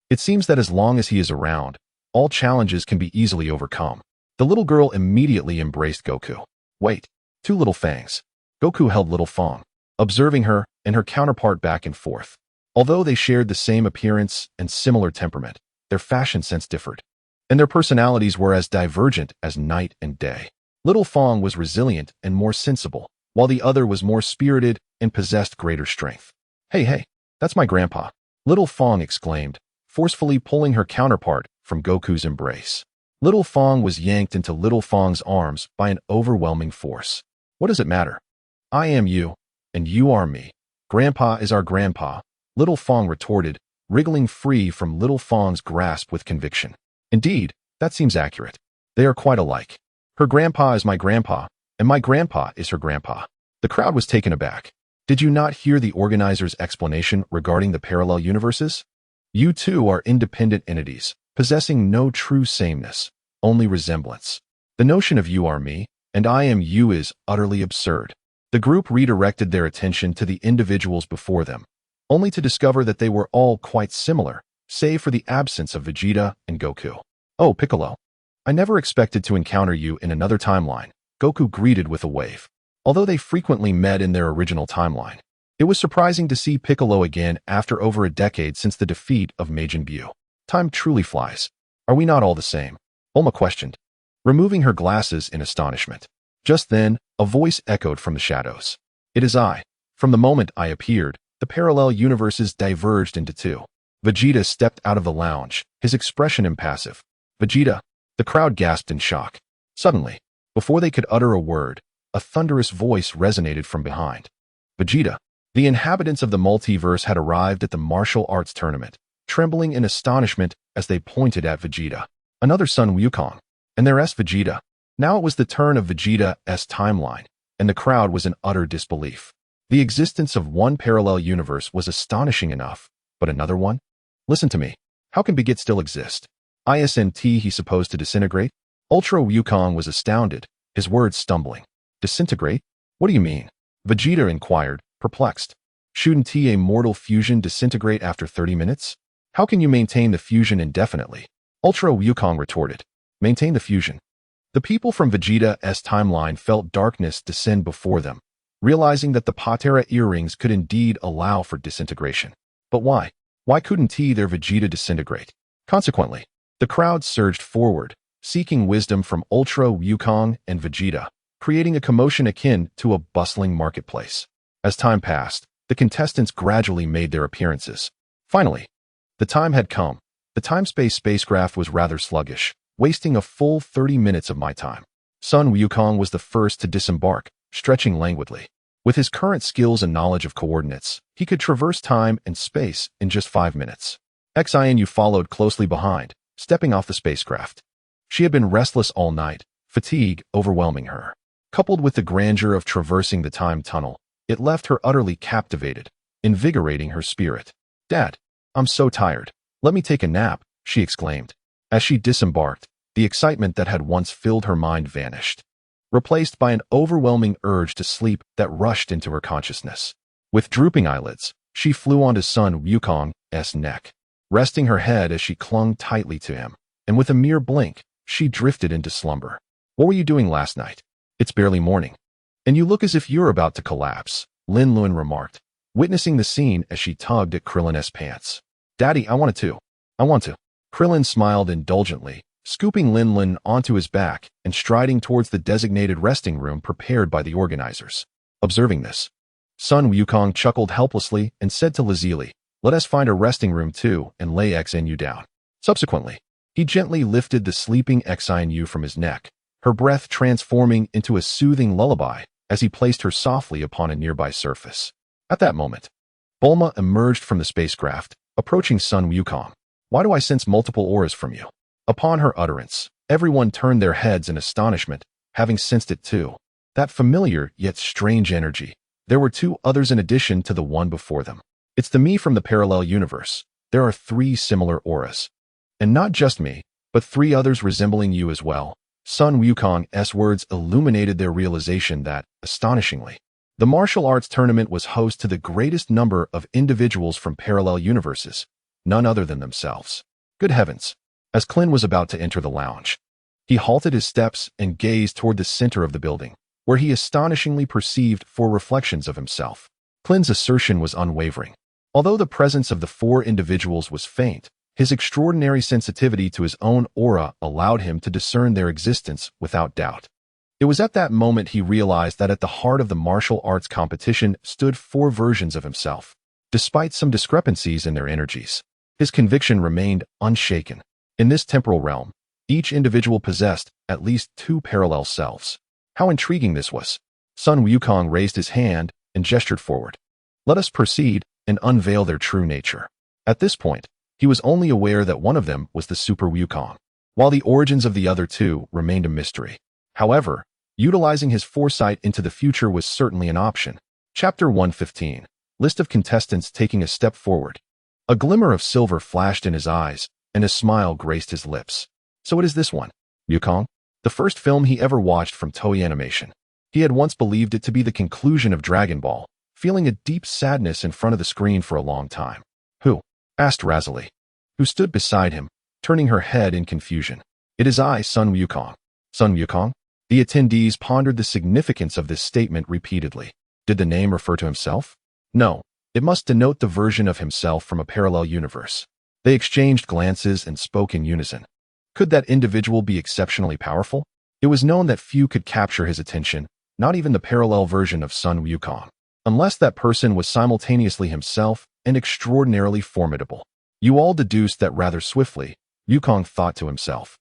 Speaker 1: It seems that as long as he is around, all challenges can be easily overcome." The little girl immediately embraced Goku. Wait, two little fangs. Goku held Little Fong, observing her and her counterpart back and forth. Although they shared the same appearance and similar temperament, their fashion sense differed, and their personalities were as divergent as night and day. Little Fong was resilient and more sensible, while the other was more spirited and possessed greater strength. Hey, that's my grandpa," Little Fong exclaimed, forcefully pulling her counterpart from Goku's embrace. Little Fong was yanked into Little Fong's arms by an overwhelming force. "What does it matter? I am you, and you are me. Grandpa is our grandpa," Little Fong retorted, wriggling free from Little Fong's grasp with conviction. "Indeed, that seems accurate. They are quite alike. Her grandpa is my grandpa, and my grandpa is her grandpa." The crowd was taken aback. Did you not hear the organizer's explanation regarding the parallel universes? You two are independent entities, possessing no true sameness, only resemblance. The notion of you are me, and I am you is utterly absurd. The group redirected their attention to the individuals before them, only to discover that they were all quite similar, save for the absence of Vegeta and Goku. "Oh, Piccolo. I never expected to encounter you in another timeline," Goku greeted with a wave. Although they frequently met in their original timeline, it was surprising to see Piccolo again after over a decade since the defeat of Majin Buu. Time truly flies. "Are we not all the same?" Bulma questioned, removing her glasses in astonishment. Just then, a voice echoed from the shadows. "It is I. From the moment I appeared, the parallel universes diverged into two." Vegeta stepped out of the lounge, his expression impassive. "Vegeta!" The crowd gasped in shock. Suddenly, Before they could utter a word, a thunderous voice resonated from behind. Vegeta. The inhabitants of the multiverse had arrived at the martial arts tournament, trembling in astonishment as they pointed at Vegeta. Another Sun Wukong. And their Vegeta. Now it was the turn of Vegeta's timeline, and the crowd was in utter disbelief. The existence of one parallel universe was astonishing enough, but another one? Listen to me. How can Vegeta still exist? Isn't he supposed to disintegrate? Ultra Wukong was astounded, his words stumbling. Disintegrate? What do you mean? Vegeta inquired, perplexed. Shouldn't a mortal fusion disintegrate after 30 minutes? How can you maintain the fusion indefinitely? Ultra Wukong retorted. Maintain the fusion. The people from Vegeta's timeline felt darkness descend before them, realizing that the Patera earrings could indeed allow for disintegration. But why? Why couldn't their Vegeta disintegrate? Consequently, the crowd surged forward, seeking wisdom from Ultra Wukong and Vegeta, creating a commotion akin to a bustling marketplace. As time passed, the contestants gradually made their appearances. Finally, the time had come. The time-space spacecraft was rather sluggish, wasting a full 30 minutes of my time. Sun Wukong was the first to disembark, stretching languidly. With his current skills and knowledge of coordinates, he could traverse time and space in just 5 minutes. Xianu followed closely behind, stepping off the spacecraft. She had been restless all night, fatigue overwhelming her. Coupled with the grandeur of traversing the time tunnel, it left her utterly captivated, invigorating her spirit. Dad, I'm so tired. Let me take a nap, she exclaimed. As she disembarked, the excitement that had once filled her mind vanished, replaced by an overwhelming urge to sleep that rushed into her consciousness. With drooping eyelids, she flew onto Sun Wukong's neck, resting her head as she clung tightly to him, and with a mere blink, she drifted into slumber. What were you doing last night? It's barely morning. And you look as if you're about to collapse, Lin Luan remarked, witnessing the scene as she tugged at Krillin's pants. Daddy, I want to. Krillin smiled indulgently, scooping Lin Luan onto his back and striding towards the designated resting room prepared by the organizers. Observing this, Sun Wukong chuckled helplessly and said to Lazili, let us find a resting room too and lay Xnu down. Subsequently, he gently lifted the sleeping Xinu from his neck, her breath transforming into a soothing lullaby as he placed her softly upon a nearby surface. At that moment, Bulma emerged from the spacecraft, approaching Sun Wukong. Why do I sense multiple auras from you? Upon her utterance, everyone turned their heads in astonishment, having sensed it too. That familiar yet strange energy. There were 2 others in addition to the one before them. It's the me from the parallel universe. There are 3 similar auras. And not just me, but 3 others resembling you as well. Sun Wukong's words illuminated their realization that, astonishingly, the martial arts tournament was host to the greatest number of individuals from parallel universes, none other than themselves. Good heavens! As Clillin was about to enter the lounge, he halted his steps and gazed toward the center of the building, where he astonishingly perceived 4 reflections of himself. Clillin's assertion was unwavering. Although the presence of the 4 individuals was faint, his extraordinary sensitivity to his own aura allowed him to discern their existence without doubt. It was at that moment he realized that at the heart of the martial arts competition stood 4 versions of himself. Despite some discrepancies in their energies, his conviction remained unshaken. In this temporal realm, each individual possessed at least 2 parallel selves. How intriguing this was! Sun Wukong raised his hand and gestured forward. Let us proceed and unveil their true nature. At this point, he was only aware that one of them was the Super Wukong, while the origins of the other 2 remained a mystery. However, utilizing his foresight into the future was certainly an option. Chapter 115. List of contestants taking a step forward. A glimmer of silver flashed in his eyes, and a smile graced his lips. So it is this one, Wukong? The first film he ever watched from Toei Animation. He had once believed it to be the conclusion of Dragon Ball, feeling a deep sadness in front of the screen for a long time. Who? Asked Razali, who stood beside him, turning her head in confusion. It is I, Sun Wukong. Sun Wukong? The attendees pondered the significance of this statement repeatedly. Did the name refer to himself? No, it must denote the version of himself from a parallel universe. They exchanged glances and spoke in unison. Could that individual be exceptionally powerful? It was known that few could capture his attention, not even the parallel version of Sun Wukong, unless that person was simultaneously himself and extraordinarily formidable. You all deduced that rather swiftly, Wukong thought to himself.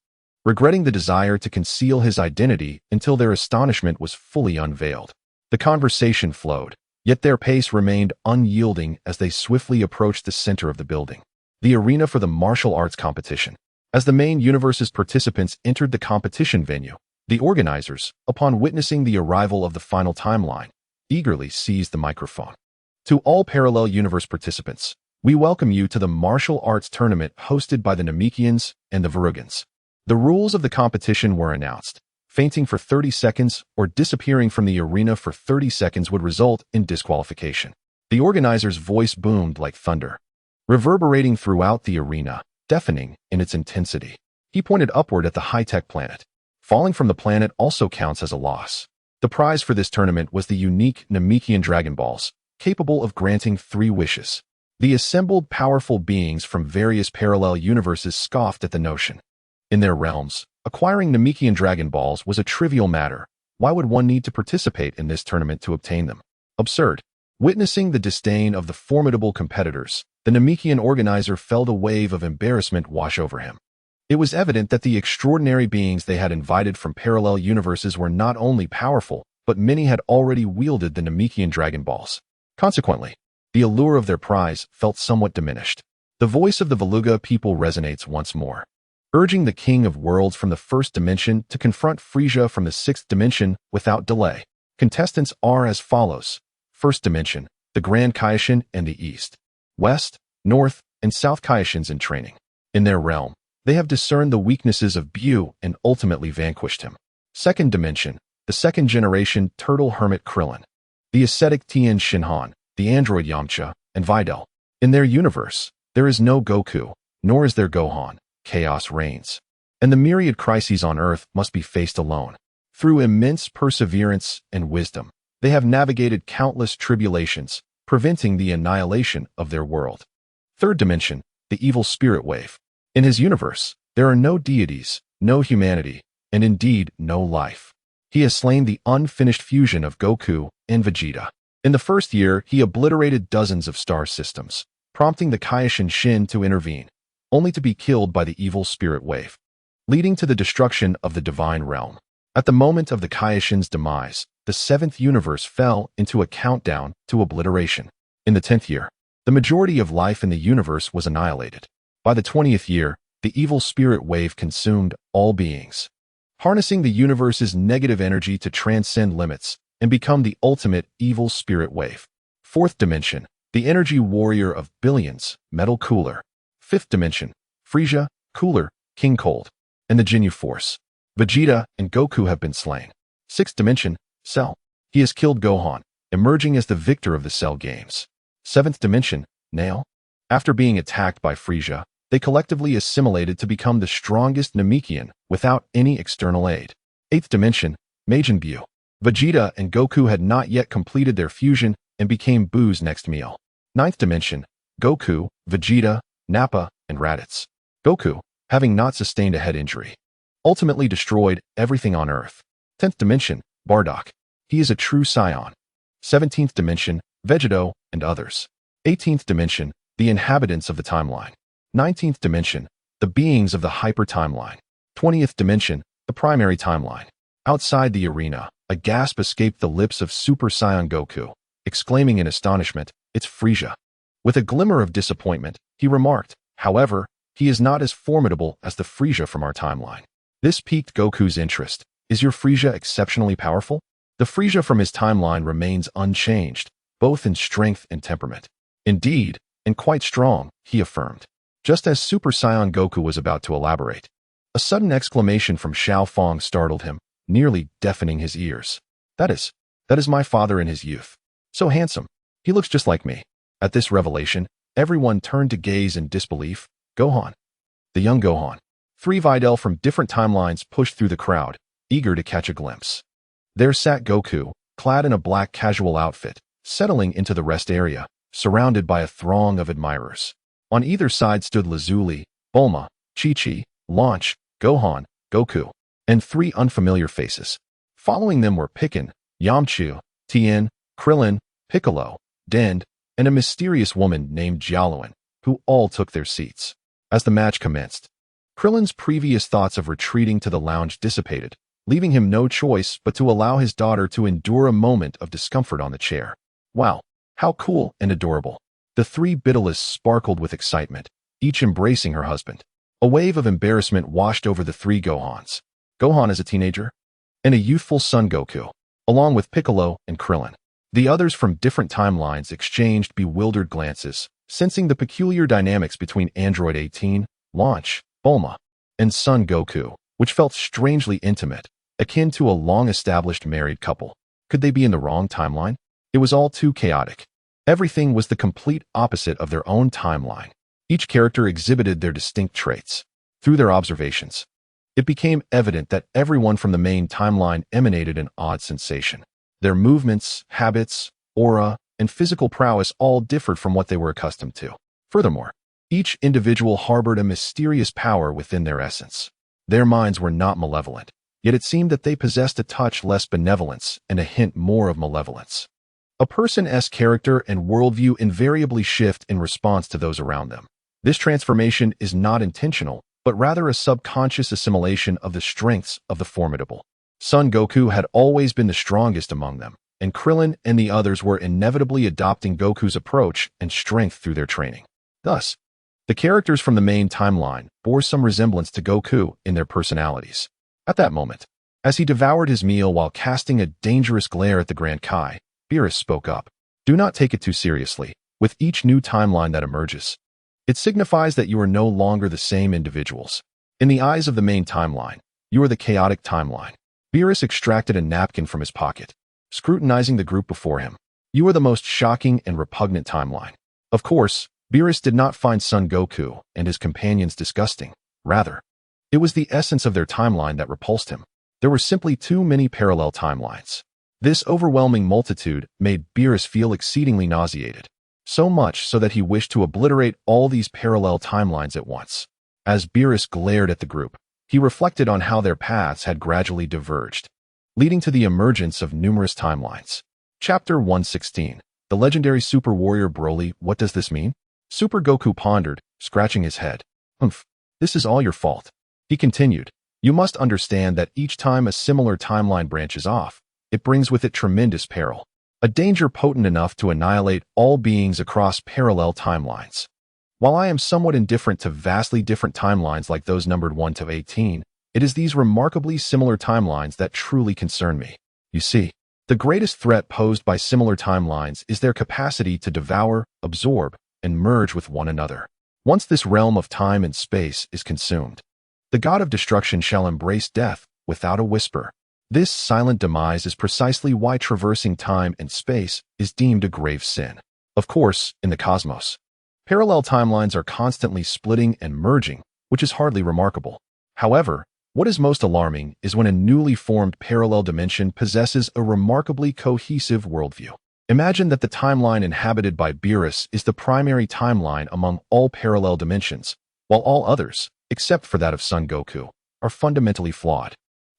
Speaker 1: regretting the desire to conceal his identity until their astonishment was fully unveiled. The conversation flowed, yet their pace remained unyielding as they swiftly approached the center of the building, the arena for the martial arts competition. As the main universe's participants entered the competition venue, the organizers, upon witnessing the arrival of the final timeline, eagerly seized the microphone. To all parallel universe participants, we welcome you to the martial arts tournament hosted by the Namekians and the Varugans. The rules of the competition were announced. Fainting for 30 seconds or disappearing from the arena for 30 seconds would result in disqualification. The organizer's voice boomed like thunder, reverberating throughout the arena, deafening in its intensity. He pointed upward at the high-tech planet. Falling from the planet also counts as a loss. The prize for this tournament was the unique Namekian Dragon Balls, capable of granting 3 wishes. The assembled powerful beings from various parallel universes scoffed at the notion. In their realms, acquiring Namekian Dragon Balls was a trivial matter. Why would one need to participate in this tournament to obtain them? Absurd. Witnessing the disdain of the formidable competitors, the Namekian organizer felt a wave of embarrassment wash over him. It was evident that the extraordinary beings they had invited from parallel universes were not only powerful, but many had already wielded the Namekian Dragon Balls. Consequently, the allure of their prize felt somewhat diminished. The voice of the Veluga people resonates once more, urging the King of Worlds from the 1st dimension to confront Frieza from the 6th dimension without delay. Contestants are as follows. 1st dimension, the Grand Kaishin and the East, West, North, and South Kaishins in training. In their realm, they have discerned the weaknesses of Bu and ultimately vanquished him. 2nd dimension, the 2nd generation Turtle Hermit Krillin, the ascetic Tien Shinhan, the android Yamcha, and Videl. In their universe, there is no Goku, nor is there Gohan. Chaos reigns, and the myriad crises on Earth must be faced alone. Through immense perseverance and wisdom, they have navigated countless tribulations, preventing the annihilation of their world. 3rd dimension, the evil spirit wave. In his universe, there are no deities, no humanity, and indeed no life. He has slain the unfinished fusion of Goku and Vegeta. In the 1st year, he obliterated dozens of star systems, prompting the Kaishin Shin to intervene, only to be killed by the evil spirit wave, leading to the destruction of the divine realm. At the moment of the Kaishin's demise, the 7th universe fell into a countdown to obliteration. In the 10th year, the majority of life in the universe was annihilated. By the 20th year, the evil spirit wave consumed all beings, harnessing the universe's negative energy to transcend limits and become the ultimate evil spirit wave. 4th dimension, the energy warrior of billions, Metal Cooler. 5th dimension, Frieza, Cooler, King Cold, and the Ginyu Force. Vegeta and Goku have been slain. 6th dimension, Cell. He has killed Gohan, emerging as the victor of the Cell games. 7th dimension, Nail. After being attacked by Frieza, they collectively assimilated to become the strongest Namekian without any external aid. 8th dimension, Majin Buu. Vegeta and Goku had not yet completed their fusion and became Buu's next meal. 9th dimension, Goku, Vegeta, Nappa, and Raditz. Goku, having not sustained a head injury, ultimately destroyed everything on Earth. 10th dimension, Bardock. He is a true scion. 17th dimension, Vegito, and others. 18th dimension, the inhabitants of the timeline. 19th dimension, the beings of the hyper-timeline. 20th dimension, the primary timeline. Outside the arena, a gasp escaped the lips of Super Saiyan Goku, exclaiming in astonishment, "It's Frieza." With a glimmer of disappointment, he remarked, "However, he is not as formidable as the Frieza from our timeline." This piqued Goku's interest. "Is your Frieza exceptionally powerful?" The Frieza from his timeline remains unchanged, both in strength and temperament. "Indeed, and quite strong," he affirmed. Just as Super Saiyan Goku was about to elaborate, a sudden exclamation from Xiao Fong startled him, nearly deafening his ears. That is my father in his youth. So handsome. He looks just like me." At this revelation, everyone turned to gaze in disbelief. Gohan. The young Gohan. 3 Videl from different timelines pushed through the crowd, eager to catch a glimpse. There sat Goku, clad in a black casual outfit, settling into the rest area, surrounded by a throng of admirers. On either side stood Lazuli, Bulma, Chi-Chi, Launch, Gohan, Goku, and 3 unfamiliar faces. Following them were Piccin, Yamcha, Tien, Krillin, Piccolo, Dend, and a mysterious woman named Jialuan, who all took their seats. As the match commenced, Krillin's previous thoughts of retreating to the lounge dissipated, leaving him no choice but to allow his daughter to endure a moment of discomfort on the chair. Wow, how cool and adorable. The three Bitalists sparkled with excitement, each embracing her husband. A wave of embarrassment washed over the three Gohans. Gohan as a teenager, and a youthful son Goku, along with Piccolo and Krillin. The others from different timelines exchanged bewildered glances, sensing the peculiar dynamics between Android 18, Launch, Bulma, and son Goku, which felt strangely intimate, akin to a long-established married couple. Could they be in the wrong timeline? It was all too chaotic. Everything was the complete opposite of their own timeline. Each character exhibited their distinct traits. Through their observations, it became evident that everyone from the main timeline emanated an odd sensation. Their movements, habits, aura, and physical prowess all differed from what they were accustomed to. Furthermore, each individual harbored a mysterious power within their essence. Their minds were not malevolent, yet it seemed that they possessed a touch less benevolence and a hint more of malevolence. A person's character and worldview invariably shift in response to those around them. This transformation is not intentional, but rather a subconscious assimilation of the strengths of the formidable. Son Goku had always been the strongest among them, and Krillin and the others were inevitably adopting Goku's approach and strength through their training. Thus, the characters from the main timeline bore some resemblance to Goku in their personalities. At that moment, as he devoured his meal while casting a dangerous glare at the Grand Kai, Beerus spoke up. Do not take it too seriously. With each new timeline that emerges, it signifies that you are no longer the same individuals. In the eyes of the main timeline, you are the chaotic timeline. Beerus extracted a napkin from his pocket, scrutinizing the group before him. You are the most shocking and repugnant timeline. Of course, Beerus did not find Son Goku and his companions disgusting. Rather, it was the essence of their timeline that repulsed him. There were simply too many parallel timelines. This overwhelming multitude made Beerus feel exceedingly nauseated, so much so that he wished to obliterate all these parallel timelines at once. As Beerus glared at the group, he reflected on how their paths had gradually diverged, leading to the emergence of numerous timelines. Chapter 116. The legendary Super Warrior Broly. What does this mean? Super Goku pondered, scratching his head. This is all your fault. He continued. You must understand that each time a similar timeline branches off, it brings with it tremendous peril, a danger potent enough to annihilate all beings across parallel timelines. While I am somewhat indifferent to vastly different timelines like those numbered 1 to 18, it is these remarkably similar timelines that truly concern me. You see, the greatest threat posed by similar timelines is their capacity to devour, absorb, and merge with one another. Once this realm of time and space is consumed, the god of destruction shall embrace death without a whisper. This silent demise is precisely why traversing time and space is deemed a grave sin. Of course, in the cosmos, parallel timelines are constantly splitting and merging, which is hardly remarkable. However, what is most alarming is when a newly formed parallel dimension possesses a remarkably cohesive worldview. Imagine that the timeline inhabited by Beerus is the primary timeline among all parallel dimensions, while all others, except for that of Son Goku, are fundamentally flawed.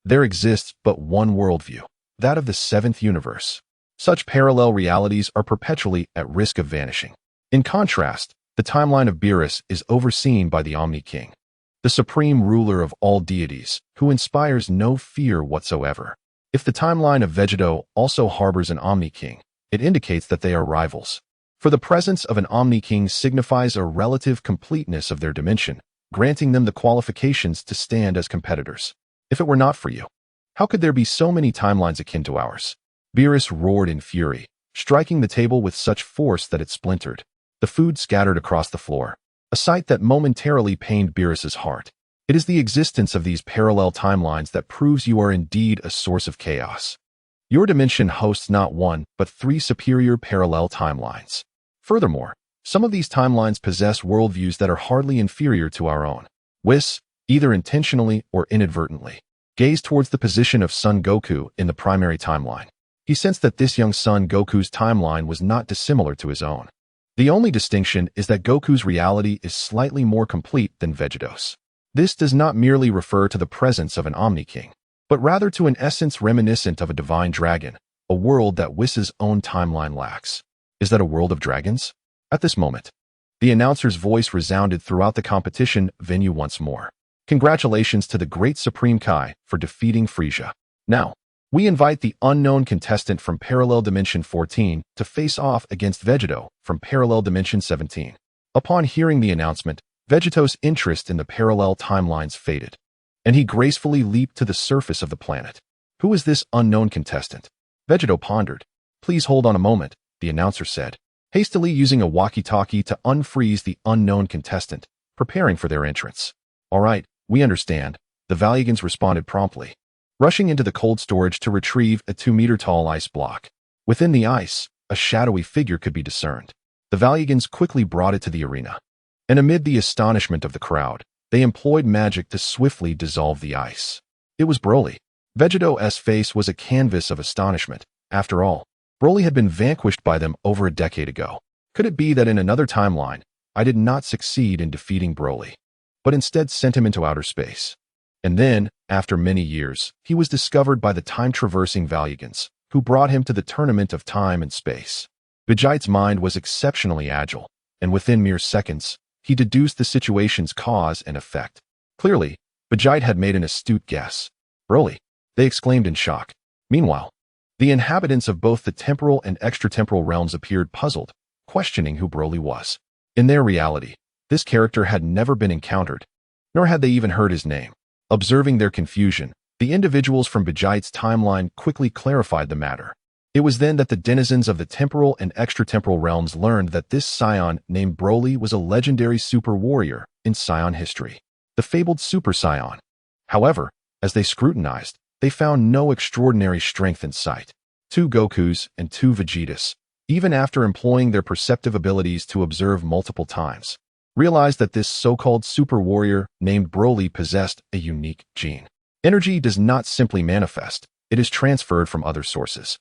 Speaker 1: There exists but one worldview, that of the seventh universe. Such parallel realities are perpetually at risk of vanishing. In contrast, the timeline of Beerus is overseen by the Omni King, the supreme ruler of all deities, who inspires no fear whatsoever. If the timeline of Vegeta also harbors an Omni King, it indicates that they are rivals. For the presence of an Omni King signifies a relative completeness of their dimension, granting them the qualifications to stand as competitors. If it were not for you, how could there be so many timelines akin to ours? Beerus roared in fury, striking the table with such force that it splintered. The food scattered across the floor, a sight that momentarily pained Beerus's heart. It is the existence of these parallel timelines that proves you are indeed a source of chaos. Your dimension hosts not one, but 3 superior parallel timelines. Furthermore, some of these timelines possess worldviews that are hardly inferior to our own. Whis, either intentionally or inadvertently, gazed towards the position of Son Goku in the primary timeline. He sensed that this young Son Goku's timeline was not dissimilar to his own. The only distinction is that Goku's reality is slightly more complete than Vegeta's. This does not merely refer to the presence of an Omni King, but rather to an essence reminiscent of a divine dragon, a world that Whis' own timeline lacks. Is that a world of dragons? At this moment, the announcer's voice resounded throughout the competition venue once more. Congratulations to the great Supreme Kai for defeating Frieza. Now, we invite the unknown contestant from Parallel Dimension 14 to face off against Vegeta from Parallel Dimension 17. Upon hearing the announcement, Vegeto's interest in the parallel timelines faded, and he gracefully leaped to the surface of the planet. Who is this unknown contestant? Vegeta pondered. Please hold on a moment, the announcer said, hastily using a walkie-talkie to unfreeze the unknown contestant, preparing for their entrance. All right, we understand, the Valuegans responded promptly, rushing into the cold storage to retrieve a 2-meter-tall ice block. Within the ice, a shadowy figure could be discerned. The Valuegans quickly brought it to the arena, and amid the astonishment of the crowd, they employed magic to swiftly dissolve the ice. It was Broly. Vegeto's face was a canvas of astonishment. After all, Broly had been vanquished by them over a decade ago. Could it be that in another timeline, I did not succeed in defeating Broly, but instead sent him into outer space? And then, after many years, he was discovered by the time-traversing Valuegans, who brought him to the tournament of time and space. Vegeta's mind was exceptionally agile, and within mere seconds, he deduced the situation's cause and effect. Clearly, Vegeta had made an astute guess. Broly, they exclaimed in shock. Meanwhile, the inhabitants of both the temporal and extratemporal realms appeared puzzled, questioning who Broly was. In their reality, this character had never been encountered, nor had they even heard his name. Observing their confusion, the individuals from Vegeta's timeline quickly clarified the matter. It was then that the denizens of the temporal and extratemporal realms learned that this scion named Broly was a legendary super warrior in Scion history, the fabled Super Saiyan. However, as they scrutinized, they found no extraordinary strength in sight. 2 Gokus and 2 Vegetas, even after employing their perceptive abilities to observe multiple times, realized that this so-called super warrior named Broly possessed a unique gene. Energy does not simply manifest, it is transferred from other sources.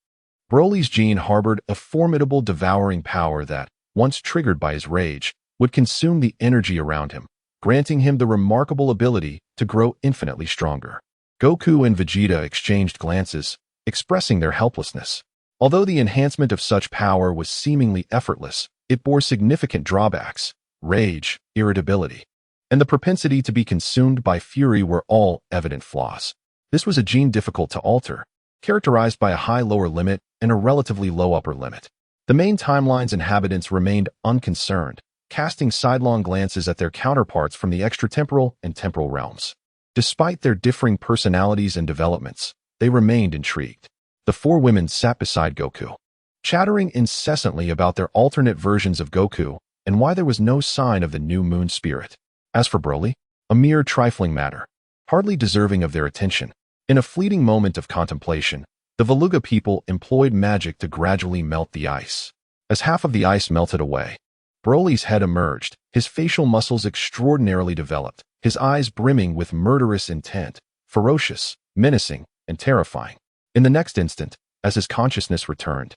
Speaker 1: Broly's gene harbored a formidable devouring power that, once triggered by his rage, would consume the energy around him, granting him the remarkable ability to grow infinitely stronger. Goku and Vegeta exchanged glances, expressing their helplessness. Although the enhancement of such power was seemingly effortless, it bore significant drawbacks. Rage, irritability, and the propensity to be consumed by fury were all evident flaws. This was a gene difficult to alter, characterized by a high lower limit and a relatively low upper limit. The main timeline's inhabitants remained unconcerned, casting sidelong glances at their counterparts from the extratemporal and temporal realms. Despite their differing personalities and developments, they remained intrigued. The 4 women sat beside Goku, chattering incessantly about their alternate versions of Goku and why there was no sign of the new moon spirit. As for Broly, a mere trifling matter, hardly deserving of their attention. In a fleeting moment of contemplation, the Veluga people employed magic to gradually melt the ice. As half of the ice melted away, Broly's head emerged, his facial muscles extraordinarily developed, his eyes brimming with murderous intent, ferocious, menacing, and terrifying. In the next instant, as his consciousness returned,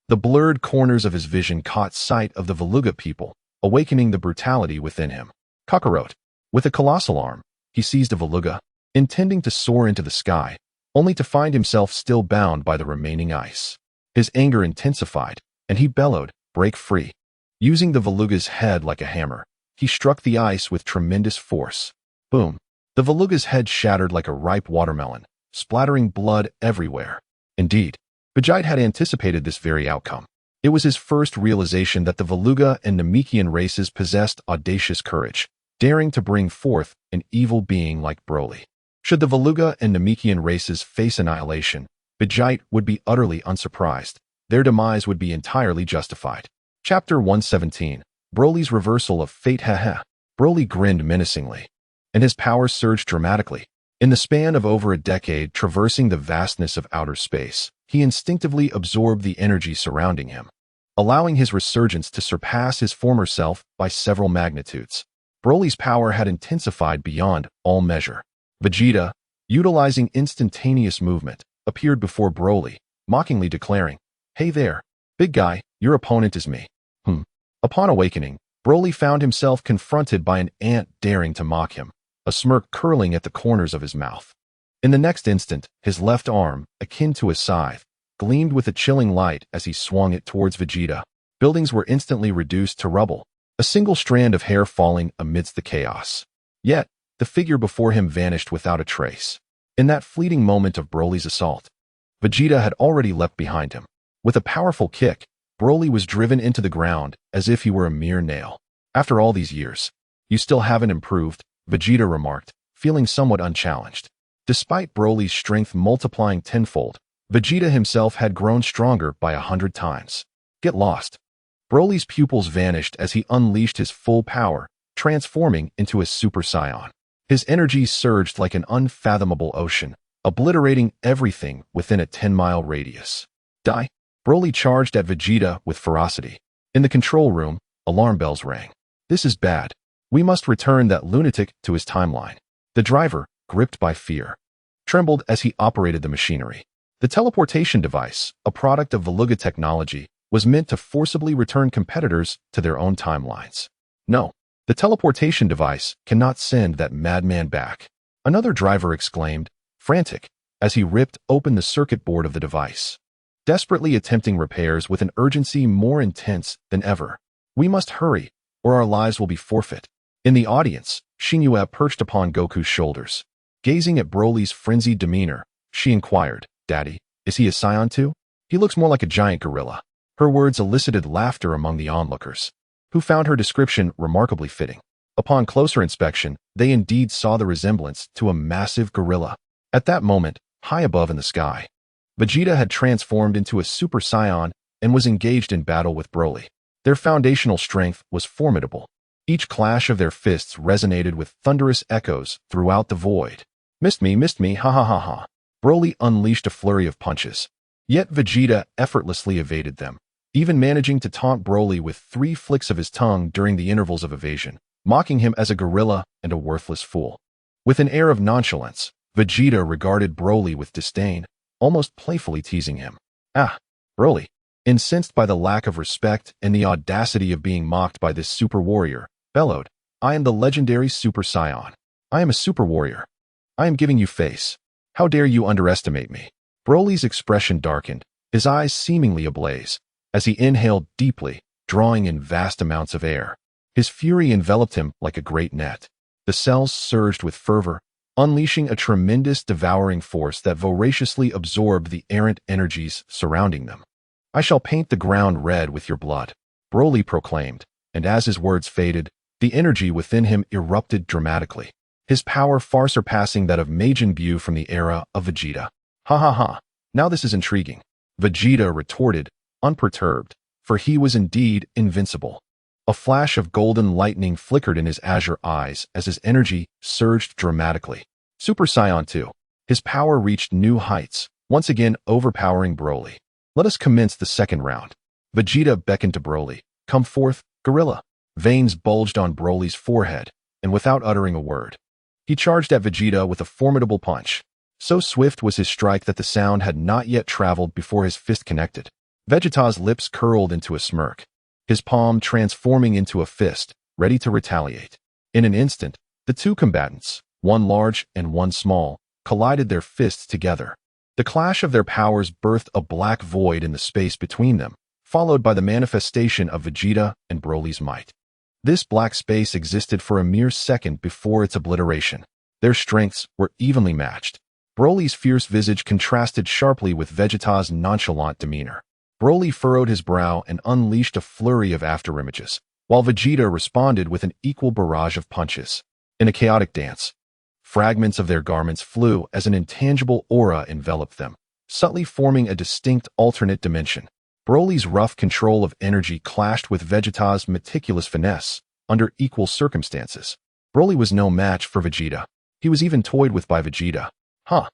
Speaker 1: the blurred corners of his vision caught sight of the Veluga people, awakening the brutality within him. Kakarot. With a colossal arm, he seized a Veluga, intending to soar into the sky, only to find himself still bound by the remaining ice. His anger intensified, and he bellowed, "Break free." Using the Veluga's head like a hammer, he struck the ice with tremendous force. Boom. The Veluga's head shattered like a ripe watermelon, splattering blood everywhere. Indeed, Vegeta had anticipated this very outcome. It was his first realization that the Veluga and Namekian races possessed audacious courage, daring to bring forth an evil being like Broly. Should the Veluga and Namekian races face annihilation, Vegeta would be utterly unsurprised. Their demise would be entirely justified. Chapter 117. Broly's Reversal of Fate. Haha. Broly grinned menacingly, and his powers surged dramatically. In the span of over a decade traversing the vastness of outer space, he instinctively absorbed the energy surrounding him, allowing his resurgence to surpass his former self by several magnitudes. Broly's power had intensified beyond all measure. Vegeta, utilizing instantaneous movement, appeared before Broly, mockingly declaring, "Hey there, big guy, your opponent is me." Upon awakening, Broly found himself confronted by an ant daring to mock him, a smirk curling at the corners of his mouth. In the next instant, his left arm, akin to a scythe, gleamed with a chilling light as he swung it towards Vegeta. Buildings were instantly reduced to rubble, a single strand of hair falling amidst the chaos. Yet, the figure before him vanished without a trace. In that fleeting moment of Broly's assault, Vegeta had already leapt behind him. With a powerful kick, Broly was driven into the ground as if he were a mere nail. After all these years, you still haven't improved, Vegeta remarked, feeling somewhat unchallenged. Despite Broly's strength multiplying tenfold, Vegeta himself had grown stronger by 100 times. Get lost. Broly's pupils vanished as he unleashed his full power, transforming into a Super Saiyan. His energy surged like an unfathomable ocean, obliterating everything within a 10-mile radius. Die! Broly charged at Vegeta with ferocity. In the control room, alarm bells rang. This is bad. We must return that lunatic to his timeline. The driver, gripped by fear, trembled as he operated the machinery. The teleportation device, a product of Veluga technology, was meant to forcibly return competitors to their own timelines. No, the teleportation device cannot send that madman back. Another driver exclaimed, frantic, as he ripped open the circuit board of the device, desperately attempting repairs with an urgency more intense than ever. We must hurry, or our lives will be forfeit. In the audience, Shinue perched upon Goku's shoulders. Gazing at Broly's frenzied demeanor, she inquired, Daddy, is he a Saiyan too? He looks more like a giant gorilla. Her words elicited laughter among the onlookers, who found her description remarkably fitting. Upon closer inspection, they indeed saw the resemblance to a massive gorilla. At that moment, high above in the sky, Vegeta had transformed into a Super Saiyan and was engaged in battle with Broly. Their foundational strength was formidable. Each clash of their fists resonated with thunderous echoes throughout the void. Missed me, ha ha ha ha. Broly unleashed a flurry of punches. Yet Vegeta effortlessly evaded them, even managing to taunt Broly with 3 flicks of his tongue during the intervals of evasion, mocking him as a gorilla and a worthless fool. With an air of nonchalance, Vegeta regarded Broly with disdain, almost playfully teasing him. Ah, Broly. Incensed by the lack of respect and the audacity of being mocked by this super warrior, bellowed, I am the legendary Super Saiyan. I am a super warrior. I am giving you face. How dare you underestimate me? Broly's expression darkened, his eyes seemingly ablaze, as he inhaled deeply, drawing in vast amounts of air. His fury enveloped him like a great net. The cells surged with fervor, unleashing a tremendous devouring force that voraciously absorbed the errant energies surrounding them. I shall paint the ground red with your blood, Broly proclaimed, and as his words faded, the energy within him erupted dramatically, his power far surpassing that of Majin Buu from the era of Vegeta. Ha ha ha, now this is intriguing, Vegeta retorted, unperturbed, for he was indeed invincible. A flash of golden lightning flickered in his azure eyes as his energy surged dramatically. Super Saiyan 2. His power reached new heights, once again overpowering Broly. Let us commence the second round. Vegeta beckoned to Broly. Come forth, gorilla. Veins bulged on Broly's forehead, and without uttering a word, he charged at Vegeta with a formidable punch. So swift was his strike that the sound had not yet traveled before his fist connected. Vegeta's lips curled into a smirk, his palm transforming into a fist, ready to retaliate. In an instant, the two combatants, one large and one small, collided their fists together. The clash of their powers birthed a black void in the space between them, followed by the manifestation of Vegeta and Broly's might. This black space existed for a mere second before its obliteration. Their strengths were evenly matched. Broly's fierce visage contrasted sharply with Vegeta's nonchalant demeanor. Broly furrowed his brow and unleashed a flurry of afterimages, while Vegeta responded with an equal barrage of punches. In a chaotic dance, fragments of their garments flew as an intangible aura enveloped them, subtly forming a distinct alternate dimension. Broly's rough control of energy clashed with Vegeta's meticulous finesse under equal circumstances. Broly was no match for Vegeta. He was even toyed with by Vegeta. Huh.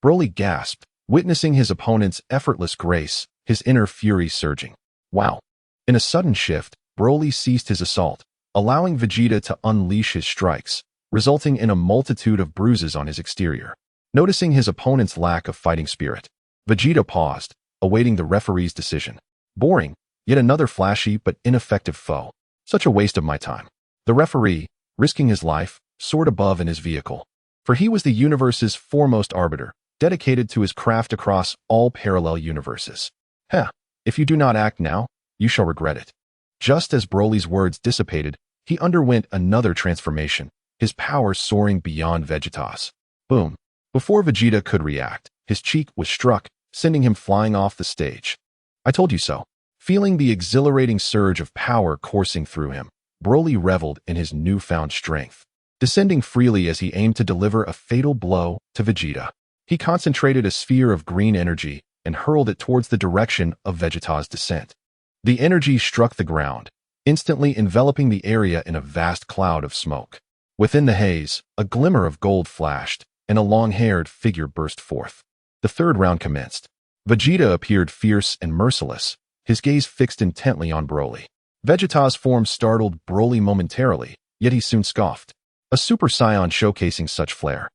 Speaker 1: Broly gasped, witnessing his opponent's effortless grace, his inner fury surging. Wow. In a sudden shift, Broly ceased his assault, allowing Vegeta to unleash his strikes, resulting in a multitude of bruises on his exterior. Noticing his opponent's lack of fighting spirit, Vegeta paused, awaiting the referee's decision. Boring, yet another flashy but ineffective foe. Such a waste of my time. The referee, risking his life, soared above in his vehicle. For he was the universe's foremost arbiter, dedicated to his craft across all parallel universes. If you do not act now, you shall regret it. Just as Broly's words dissipated, he underwent another transformation, his power soaring beyond Vegeta's. Boom. Before Vegeta could react, his cheek was struck, sending him flying off the stage. I told you so. Feeling the exhilarating surge of power coursing through him, Broly reveled in his newfound strength. Descending freely as he aimed to deliver a fatal blow to Vegeta, he concentrated a sphere of green energy and hurled it towards the direction of Vegeta's descent. The energy struck the ground, instantly enveloping the area in a vast cloud of smoke. Within the haze, a glimmer of gold flashed, and a long-haired figure burst forth. The third round commenced. Vegeta appeared fierce and merciless, his gaze fixed intently on Broly. Vegeta's form startled Broly momentarily, yet he soon scoffed. A Super Saiyan showcasing such flair.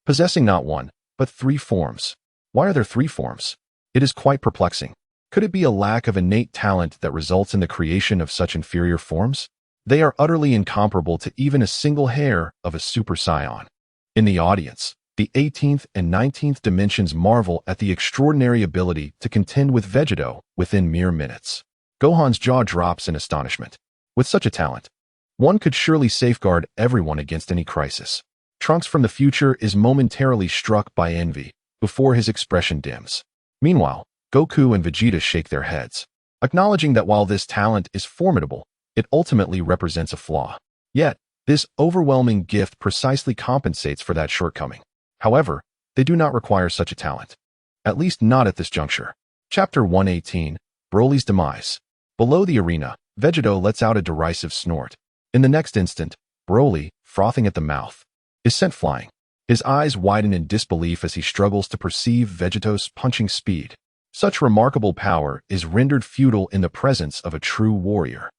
Speaker 1: Possessing not one, but 3 forms. Why are there 3 forms? It is quite perplexing. Could it be a lack of innate talent that results in the creation of such inferior forms? They are utterly incomparable to even a single hair of a Super Saiyan. In the audience, the 18th and 19th dimensions marvel at the extraordinary ability to contend with Vegeta within mere minutes. Gohan's jaw drops in astonishment. With such a talent, one could surely safeguard everyone against any crisis. Trunks from the future is momentarily struck by envy before his expression dims. Meanwhile, Goku and Vegeta shake their heads, acknowledging that while this talent is formidable, it ultimately represents a flaw. Yet, this overwhelming gift precisely compensates for that shortcoming. However, they do not require such a talent. At least not at this juncture. Chapter 118, Broly's Demise. Below the arena, Vegeta lets out a derisive snort. In the next instant, Broly, frothing at the mouth, is sent flying. His eyes widen in disbelief as he struggles to perceive Vegeta's punching speed. Such remarkable power is rendered futile in the presence of a true warrior.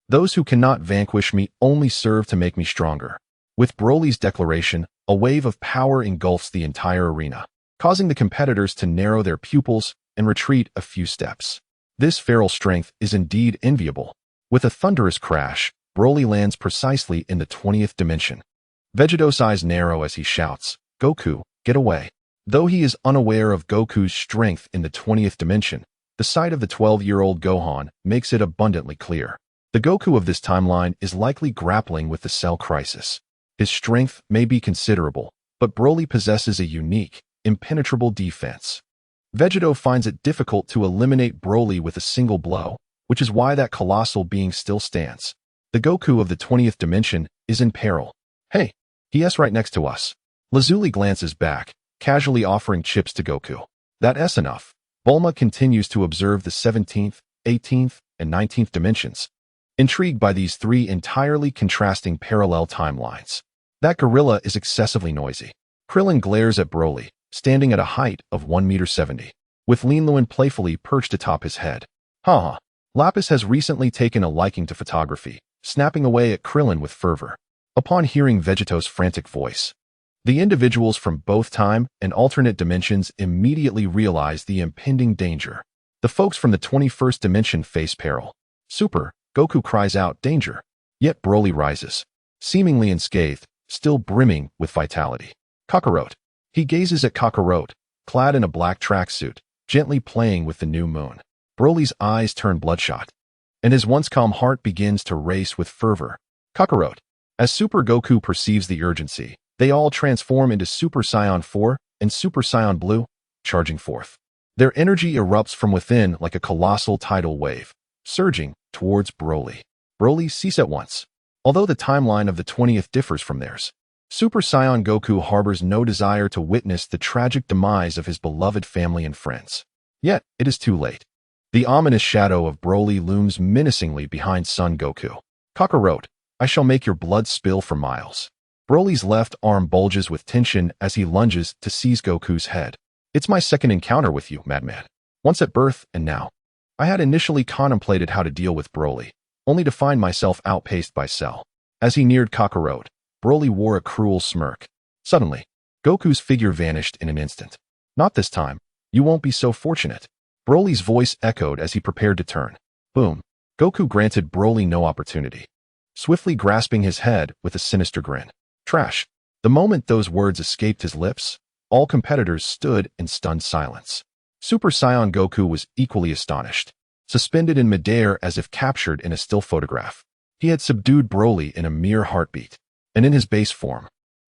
Speaker 1: Those who cannot vanquish me only serve to make me stronger. With Broly's declaration, a wave of power engulfs the entire arena, causing the competitors to narrow their pupils and retreat a few steps. This feral strength is indeed enviable. With a thunderous crash, Broly lands precisely in the 20th dimension. Vegeta's eyes narrow as he shouts, "Goku, get away." Though he is unaware of Goku's strength in the 20th dimension, the sight of the 12-year-old Gohan makes it abundantly clear. The Goku of this timeline is likely grappling with the Cell crisis. His strength may be considerable, but Broly possesses a unique, impenetrable defense. Vegeta finds it difficult to eliminate Broly with a single blow, which is why that colossal being still stands. The Goku of the 20th dimension is in peril. Hey, he's right next to us. Lazuli glances back, casually offering chips to Goku. That's enough. Bulma continues to observe the 17th, 18th, and 19th dimensions, intrigued by these 3 entirely contrasting parallel timelines. That gorilla is excessively noisy. Krillin glares at Broly, standing at a height of 1.70 meters, with Linluan playfully perched atop his head. Haha. Lapis has recently taken a liking to photography, snapping away at Krillin with fervor. Upon hearing Vegeta's frantic voice, the individuals from both time and alternate dimensions immediately realize the impending danger. The folks from the 21st dimension face peril. Super, Goku cries out, "Danger!" Yet Broly rises, seemingly unscathed, still brimming with vitality. Kakarot. He gazes at Kakarot, clad in a black tracksuit, gently playing with the new moon. Broly's eyes turn bloodshot, and his once calm heart begins to race with fervor. Kakarot. As Super Goku perceives the urgency, they all transform into Super Saiyan 4 and Super Saiyan Blue, charging forth. Their energy erupts from within like a colossal tidal wave, surging towards Broly. Broly cease at once. Although the timeline of the 20th differs from theirs, Super Saiyan Goku harbors no desire to witness the tragic demise of his beloved family and friends. Yet, it is too late. The ominous shadow of Broly looms menacingly behind Son Goku. Kakarot, I shall make your blood spill for miles. Broly's left arm bulges with tension as he lunges to seize Goku's head. It's my second encounter with you, madman. Once at birth, and now. I had initially contemplated how to deal with Broly, only to find myself outpaced by Cell. As he neared Kakarot, Broly wore a cruel smirk. Suddenly, Goku's figure vanished in an instant. Not this time. You won't be so fortunate. Broly's voice echoed as he prepared to turn. Boom. Goku granted Broly no opportunity, swiftly grasping his head with a sinister grin. Trash. The moment those words escaped his lips, all competitors stood in stunned silence. Super Saiyan Goku was equally astonished, suspended in midair as if captured in a still photograph. He had subdued Broly in a mere heartbeat. and in his base form.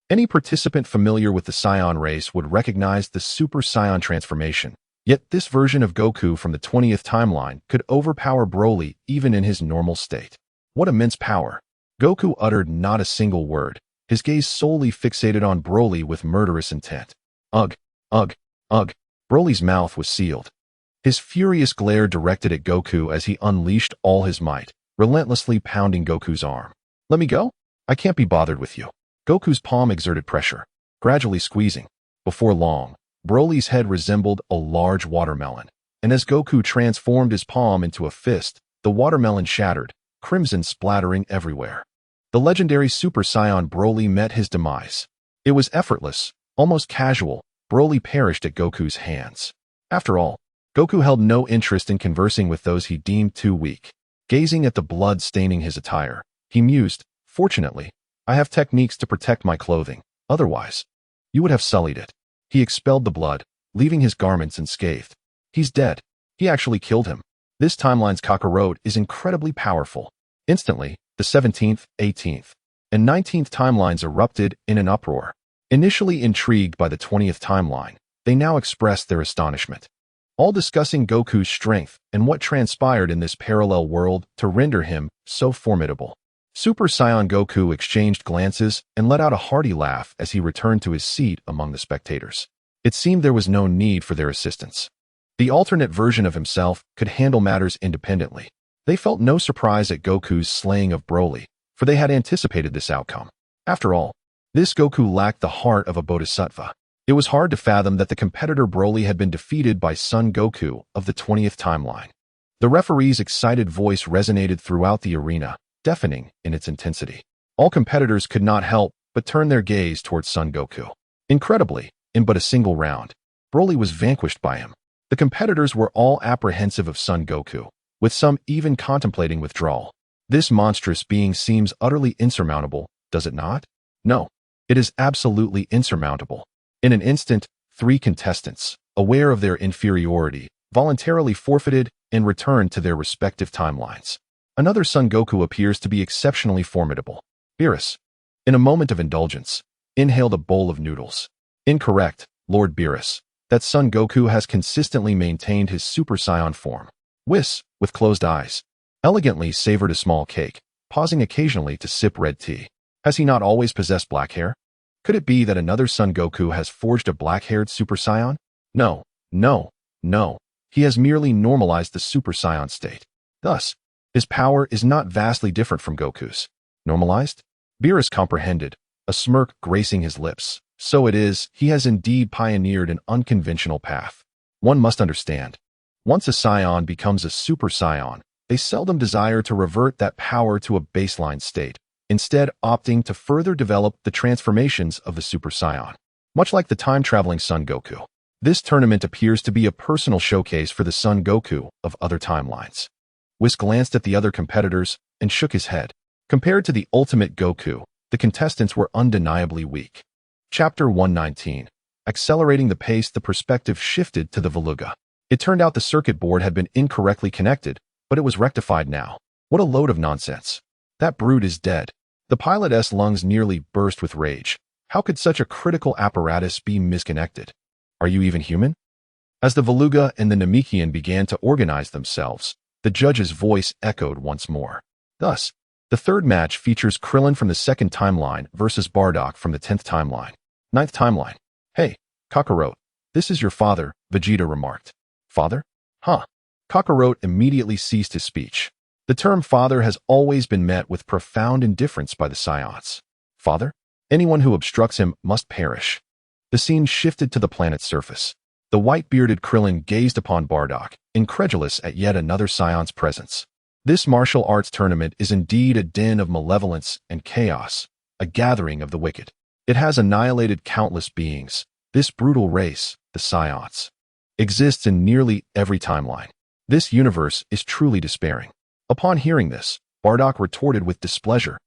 Speaker 1: Any participant familiar with the Saiyan race would recognize the Super Saiyan transformation. Yet this version of Goku from the 20th timeline could overpower Broly even in his normal state. What immense power! Goku uttered not a single word, his gaze solely fixated on Broly with murderous intent. Ugh, ugh, ugh. Broly's mouth was sealed. His furious glare directed at Goku as he unleashed all his might, relentlessly pounding Goku's arm. Let me go? I can't be bothered with you. Goku's palm exerted pressure, gradually squeezing. Before long, Broly's head resembled a large watermelon, and as Goku transformed his palm into a fist, the watermelon shattered, crimson splattering everywhere. The legendary Super Saiyan Broly met his demise. It was effortless, almost casual. Broly perished at Goku's hands. After all, Goku held no interest in conversing with those he deemed too weak. Gazing at the blood staining his attire, he mused, "Fortunately, I have techniques to protect my clothing. Otherwise, you would have sullied it." He expelled the blood, leaving his garments unscathed. He's dead. He actually killed him. This timeline's Kakarot is incredibly powerful. Instantly, the 17th, 18th, and 19th timelines erupted in an uproar. Initially intrigued by the 20th timeline, they now expressed their astonishment, all discussing Goku's strength and what transpired in this parallel world to render him so formidable. Super Saiyan Goku exchanged glances and let out a hearty laugh as he returned to his seat among the spectators. It seemed there was no need for their assistance. The alternate version of himself could handle matters independently. They felt no surprise at Goku's slaying of Broly, for they had anticipated this outcome. After all, this Goku lacked the heart of a bodhisattva. It was hard to fathom that the competitor Broly had been defeated by Son Goku of the 20th timeline. The referee's excited voice resonated throughout the arena, deafening in its intensity. All competitors could not help but turn their gaze towards Son Goku. Incredibly, in but a single round, Broly was vanquished by him. The competitors were all apprehensive of Son Goku, with some even contemplating withdrawal. This monstrous being seems utterly insurmountable, does it not? No. It is absolutely insurmountable. In an instant, 3 contestants, aware of their inferiority, voluntarily forfeited and returned to their respective timelines. Another Son Goku appears to be exceptionally formidable. Beerus, in a moment of indulgence, inhaled a bowl of noodles. Incorrect, Lord Beerus. That Son Goku has consistently maintained his Super Saiyan form. Whis, with closed eyes, elegantly savored a small cake, pausing occasionally to sip red tea. Has he not always possessed black hair? Could it be that another Son Goku has forged a black-haired Super Saiyan? No, no, no. He has merely normalized the Super Saiyan state. Thus, his power is not vastly different from Goku's. Normalized? Beerus comprehended, a smirk gracing his lips. So it is, he has indeed pioneered an unconventional path. One must understand. Once a Saiyan becomes a Super Saiyan, they seldom desire to revert that power to a baseline state, instead opting to further develop the transformations of the Super Saiyan. Much like the time-traveling Son Goku, this tournament appears to be a personal showcase for the Son Goku of other timelines. Whis glanced at the other competitors and shook his head. Compared to the ultimate Goku, the contestants were undeniably weak. Chapter 119. Accelerating the pace, the perspective shifted to the Veluga. It turned out the circuit board had been incorrectly connected, but it was rectified now. What a load of nonsense. That brute is dead. The pilot's lungs nearly burst with rage. How could such a critical apparatus be misconnected? Are you even human? As the Veluga and the Namekian began to organize themselves, the judge's voice echoed once more. Thus, the third match features Krillin from the 2nd timeline versus Bardock from the 10th timeline. 9th timeline. Hey, Kakarot, this is your father, Vegeta remarked. Father? Huh. Kakarot immediately ceased his speech. The term father has always been met with profound indifference by the Saiyans. Father? Anyone who obstructs him must perish. The scene shifted to the planet's surface. The white-bearded Krillin gazed upon Bardock, incredulous at yet another Saiyans' presence. This martial arts tournament is indeed a den of malevolence and chaos, a gathering of the wicked. It has annihilated countless beings. This brutal race, the Saiyans, exists in nearly every timeline. This universe is truly despairing. Upon hearing this, Bardock retorted with displeasure.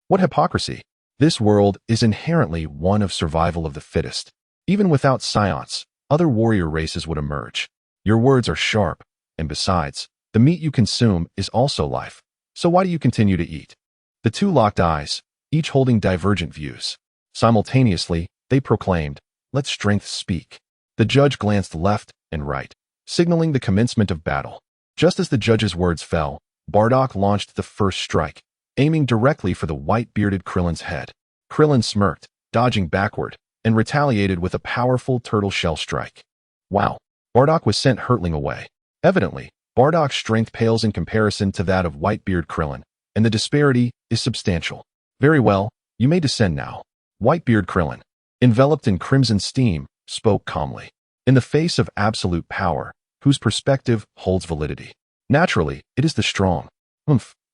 Speaker 1: What hypocrisy! This world is inherently one of survival of the fittest. Even without Saiyans, other warrior races would emerge. Your words are sharp, and besides, the meat you consume is also life. So why do you continue to eat? The two locked eyes, each holding divergent views. Simultaneously, they proclaimed, "Let strength speak." The judge glanced left and right, signaling the commencement of battle. Just as the judge's words fell, Bardock launched the first strike, aiming directly for the white-bearded Krillin's head. Krillin smirked, dodging backward, and retaliated with a powerful turtle shell strike. Wow! Bardock was sent hurtling away. Evidently, Bardock's strength pales in comparison to that of Whitebeard Krillin, and the disparity is substantial. Very well, you may descend now. Whitebeard Krillin, enveloped in crimson steam, spoke calmly. In the face of absolute power, whose perspective holds validity. Naturally, it is the strong.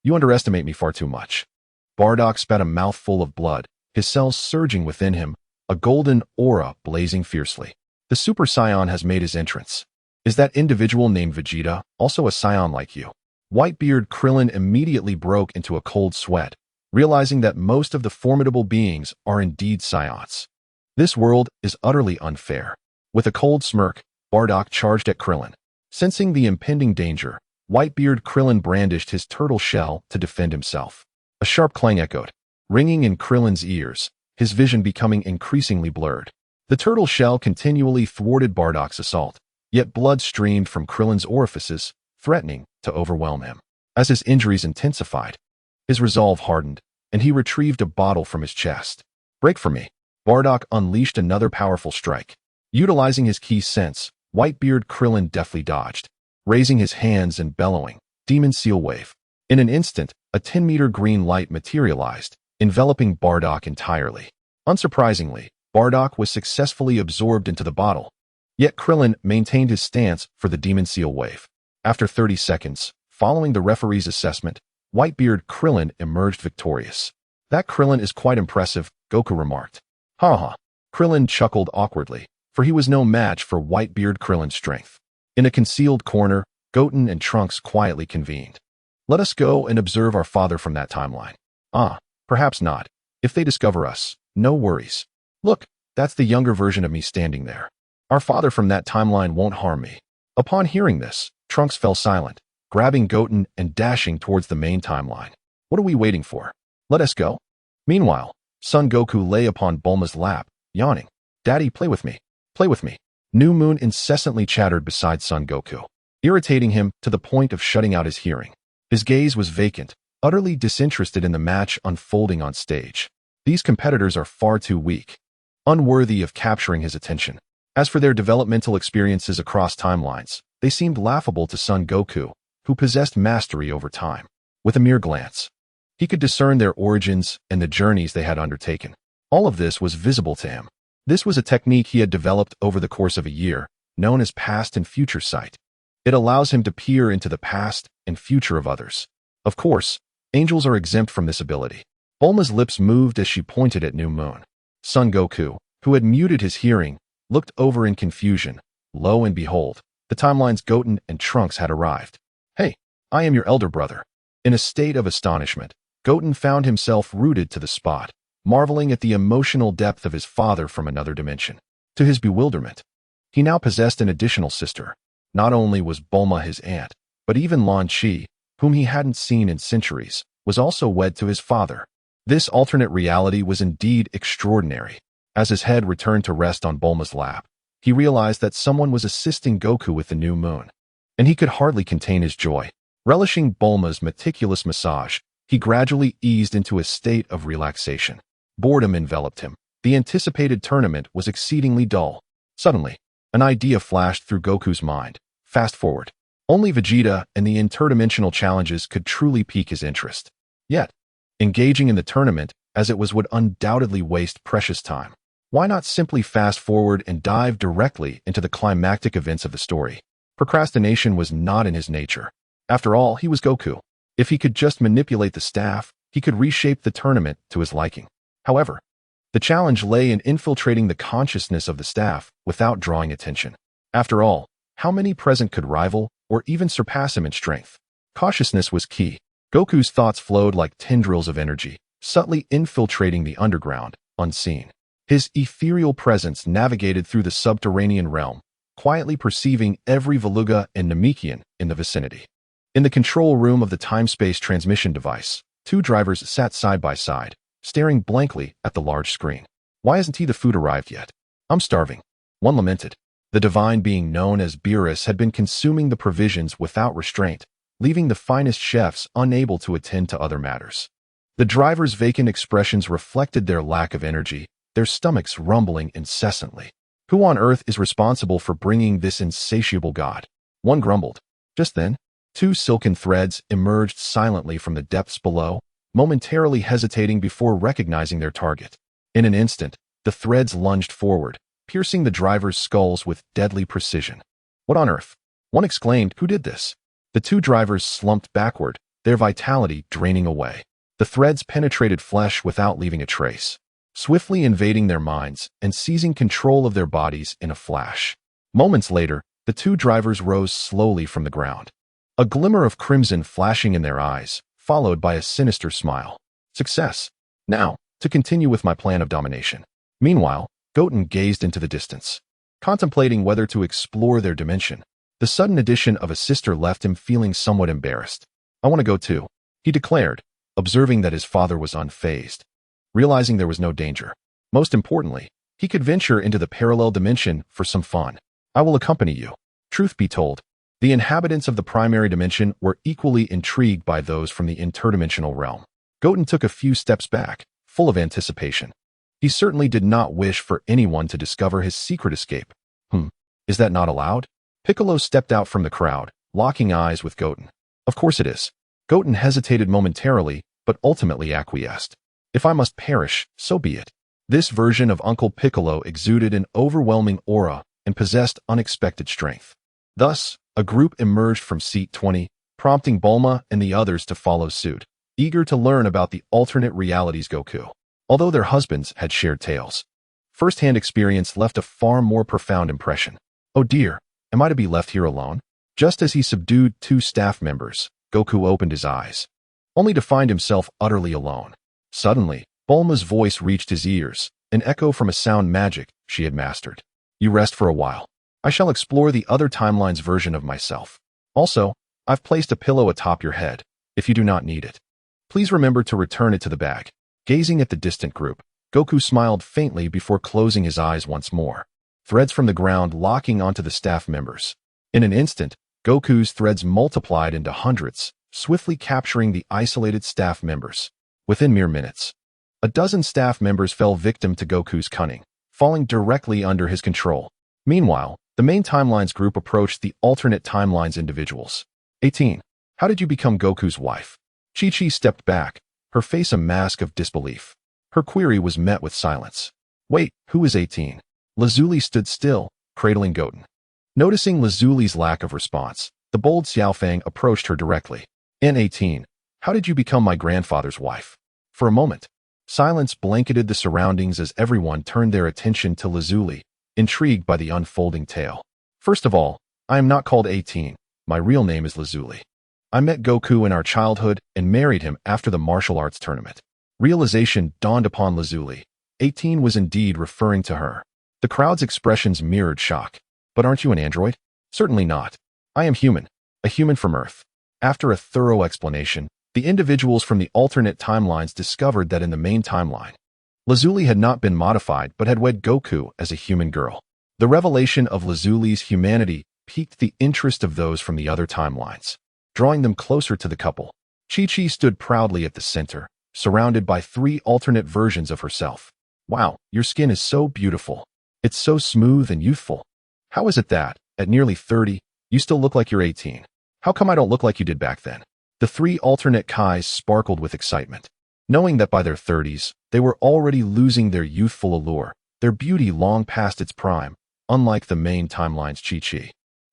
Speaker 1: You underestimate me far too much. Bardock spat a mouthful of blood, his cells surging within him, a golden aura blazing fiercely. The Super Saiyan has made his entrance. Is that individual named Vegeta also a Saiyan like you? Whitebeard Krillin immediately broke into a cold sweat, realizing that most of the formidable beings are indeed Saiyans. This world is utterly unfair. With a cold smirk, Bardock charged at Krillin. Sensing the impending danger, Whitebeard Krillin brandished his turtle shell to defend himself. A sharp clang echoed, ringing in Krillin's ears, his vision becoming increasingly blurred. The turtle shell continually thwarted Bardock's assault, yet blood streamed from Krillin's orifices, threatening to overwhelm him. As his injuries intensified, his resolve hardened, and he retrieved a bottle from his chest. "Break for me." Bardock unleashed another powerful strike. Utilizing his key sense, Whitebeard Krillin deftly dodged, raising his hands and bellowing, "Demon Seal Wave." In an instant, a 10-meter green light materialized, enveloping Bardock entirely. Unsurprisingly, Bardock was successfully absorbed into the bottle, yet Krillin maintained his stance for the Demon Seal Wave. After 30 seconds, following the referee's assessment, Whitebeard Krillin emerged victorious. "That Krillin is quite impressive," Goku remarked. "Ha. Krillin chuckled awkwardly, for he was no match for Whitebeard Krillin's strength. In a concealed corner, Goten and Trunks quietly convened. "Let us go and observe our father from that timeline." Perhaps not. If they discover us, no worries. Look, that's the younger version of me standing there. Our father from that timeline won't harm me." Upon hearing this, Trunks fell silent, grabbing Goten and dashing towards the main timeline. "What are we waiting for? Let us go." Meanwhile, Son Goku lay upon Bulma's lap, yawning. "Daddy, play with me. Play with me." New Moon incessantly chattered beside Son Goku, irritating him to the point of shutting out his hearing. His gaze was vacant, utterly disinterested in the match unfolding on stage. These competitors are far too weak, unworthy of capturing his attention. As for their developmental experiences across timelines, they seemed laughable to Son Goku, who possessed mastery over time. With a mere glance, he could discern their origins and the journeys they had undertaken. All of this was visible to him. This was a technique he had developed over the course of a year, known as past and future sight. It allows him to peer into the past and future of others. Of course, angels are exempt from this ability. Bulma's lips moved as she pointed at New Moon. Son Goku, who had muted his hearing, looked over in confusion. Lo and behold, the timeline's Goten and Trunks had arrived. "Hey, I am your elder brother." In a state of astonishment, Goten found himself rooted to the spot, marveling at the emotional depth of his father from another dimension. To his bewilderment, he now possessed an additional sister. Not only was Bulma his aunt, but even Lan Chi, whom he hadn't seen in centuries, was also wed to his father. This alternate reality was indeed extraordinary. As his head returned to rest on Bulma's lap, he realized that someone was assisting Goku with the New Moon, and he could hardly contain his joy. Relishing Bulma's meticulous massage, he gradually eased into a state of relaxation. Boredom enveloped him. The anticipated tournament was exceedingly dull. Suddenly, an idea flashed through Goku's mind. Fast forward. Only Vegeta and the interdimensional challenges could truly pique his interest. Yet, engaging in the tournament, as it was, would undoubtedly waste precious time. Why not simply fast forward and dive directly into the climactic events of the story? Procrastination was not in his nature. After all, he was Goku. If he could just manipulate the staff, he could reshape the tournament to his liking. However, the challenge lay in infiltrating the consciousness of the staff without drawing attention. After all, how many present could rival or even surpass him in strength? Cautiousness was key. Goku's thoughts flowed like tendrils of energy, subtly infiltrating the underground, unseen. His ethereal presence navigated through the subterranean realm, quietly perceiving every Veluga and Namekian in the vicinity. In the control room of the time-space transmission device, two drivers sat side by side, staring blankly at the large screen. Why hasn't the food arrived yet? I'm starving. One lamented. The divine being known as Beerus had been consuming the provisions without restraint, leaving the finest chefs unable to attend to other matters. The driver's vacant expressions reflected their lack of energy, their stomachs rumbling incessantly. Who on earth is responsible for bringing this insatiable god? One grumbled. Just then, two silken threads emerged silently from the depths below, momentarily hesitating before recognizing their target. In an instant, the threads lunged forward, piercing the driver's skulls with deadly precision. What on earth? One exclaimed. Who did this? The two drivers slumped backward, their vitality draining away. The threads penetrated flesh without leaving a trace, swiftly invading their minds and seizing control of their bodies in a flash. Moments later, the two drivers rose slowly from the ground, a glimmer of crimson flashing in their eyes, followed by a sinister smile. Success. Now, to continue with my plan of domination. Meanwhile, Goten gazed into the distance, contemplating whether to explore their dimension. The sudden addition of a sister left him feeling somewhat embarrassed. I want to go too, he declared, observing that his father was unfazed. Realizing there was no danger. Most importantly, he could venture into the parallel dimension for some fun. I will accompany you. Truth be told, the inhabitants of the primary dimension were equally intrigued by those from the interdimensional realm. Goten took a few steps back, full of anticipation. He certainly did not wish for anyone to discover his secret escape. Is that not allowed? Piccolo stepped out from the crowd, locking eyes with Goten. Of course it is. Goten hesitated momentarily, but ultimately acquiesced. If I must perish, so be it. This version of Uncle Piccolo exuded an overwhelming aura and possessed unexpected strength. Thus, a group emerged from seat 20, prompting Bulma and the others to follow suit, eager to learn about the alternate realities Goku. Although their husbands had shared tales, first-hand experience left a far more profound impression. Oh dear, am I to be left here alone? Just as he subdued two staff members, Goku opened his eyes, only to find himself utterly alone. Suddenly, Bulma's voice reached his ears, an echo from a sound magic she had mastered. You rest for a while. I shall explore the other timeline's version of myself. Also, I've placed a pillow atop your head, if you do not need it. Please remember to return it to the bag. Gazing at the distant group, Goku smiled faintly before closing his eyes once more, threads from the ground locking onto the staff members. In an instant, Goku's threads multiplied into hundreds, swiftly capturing the isolated staff members. Within mere minutes, a dozen staff members fell victim to Goku's cunning, falling directly under his control. Meanwhile, the main timeline's group approached the alternate timeline's individuals. 18. How did you become Goku's wife? Chi-Chi stepped back, her face a mask of disbelief. Her query was met with silence. Wait, who is 18? Lazuli stood still, cradling Goten. Noticing Lazuli's lack of response, the bold Xiaofang approached her directly. N18, how did you become my grandfather's wife? For a moment, silence blanketed the surroundings as everyone turned their attention to Lazuli, intrigued by the unfolding tale. First of all, I am not called 18. My real name is Lazuli. I met Goku in our childhood and married him after the martial arts tournament. Realization dawned upon Lazuli. 18 was indeed referring to her. The crowd's expressions mirrored shock. But aren't you an android? Certainly not. I am human, a human from Earth. After a thorough explanation, the individuals from the alternate timelines discovered that in the main timeline, Lazuli had not been modified but had wed Goku as a human girl. The revelation of Lazuli's humanity piqued the interest of those from the other timelines, drawing them closer to the couple. Chi-Chi stood proudly at the center, surrounded by three alternate versions of herself. Wow, your skin is so beautiful. It's so smooth and youthful. How is it that, at nearly 30, you still look like you're 18? How come I don't look like you did back then? The three alternate Kais sparkled with excitement, knowing that by their 30s, they were already losing their youthful allure, their beauty long past its prime, unlike the main timeline's Chi-Chi,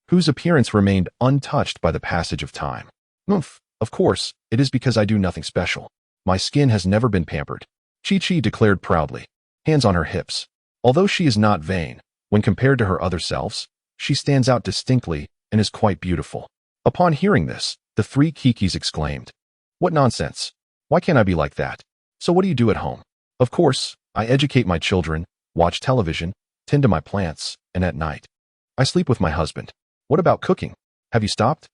Speaker 1: whose appearance remained untouched by the passage of time. Of course, it is because I do nothing special. My skin has never been pampered, Chi-Chi declared proudly, hands on her hips. Although she is not vain, when compared to her other selves, she stands out distinctly and is quite beautiful. Upon hearing this, the three Kikis exclaimed, What nonsense! Why can't I be like that? So what do you do at home? Of course, I educate my children, watch television, tend to my plants, and at night, I sleep with my husband. What about cooking? Have you stopped?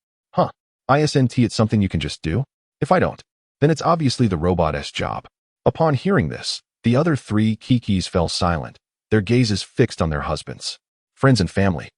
Speaker 1: Isn't it something you can just do? If I don't, then it's obviously the robot's job. Upon hearing this, the other three Kikis fell silent, their gazes fixed on their husbands. Friends and family,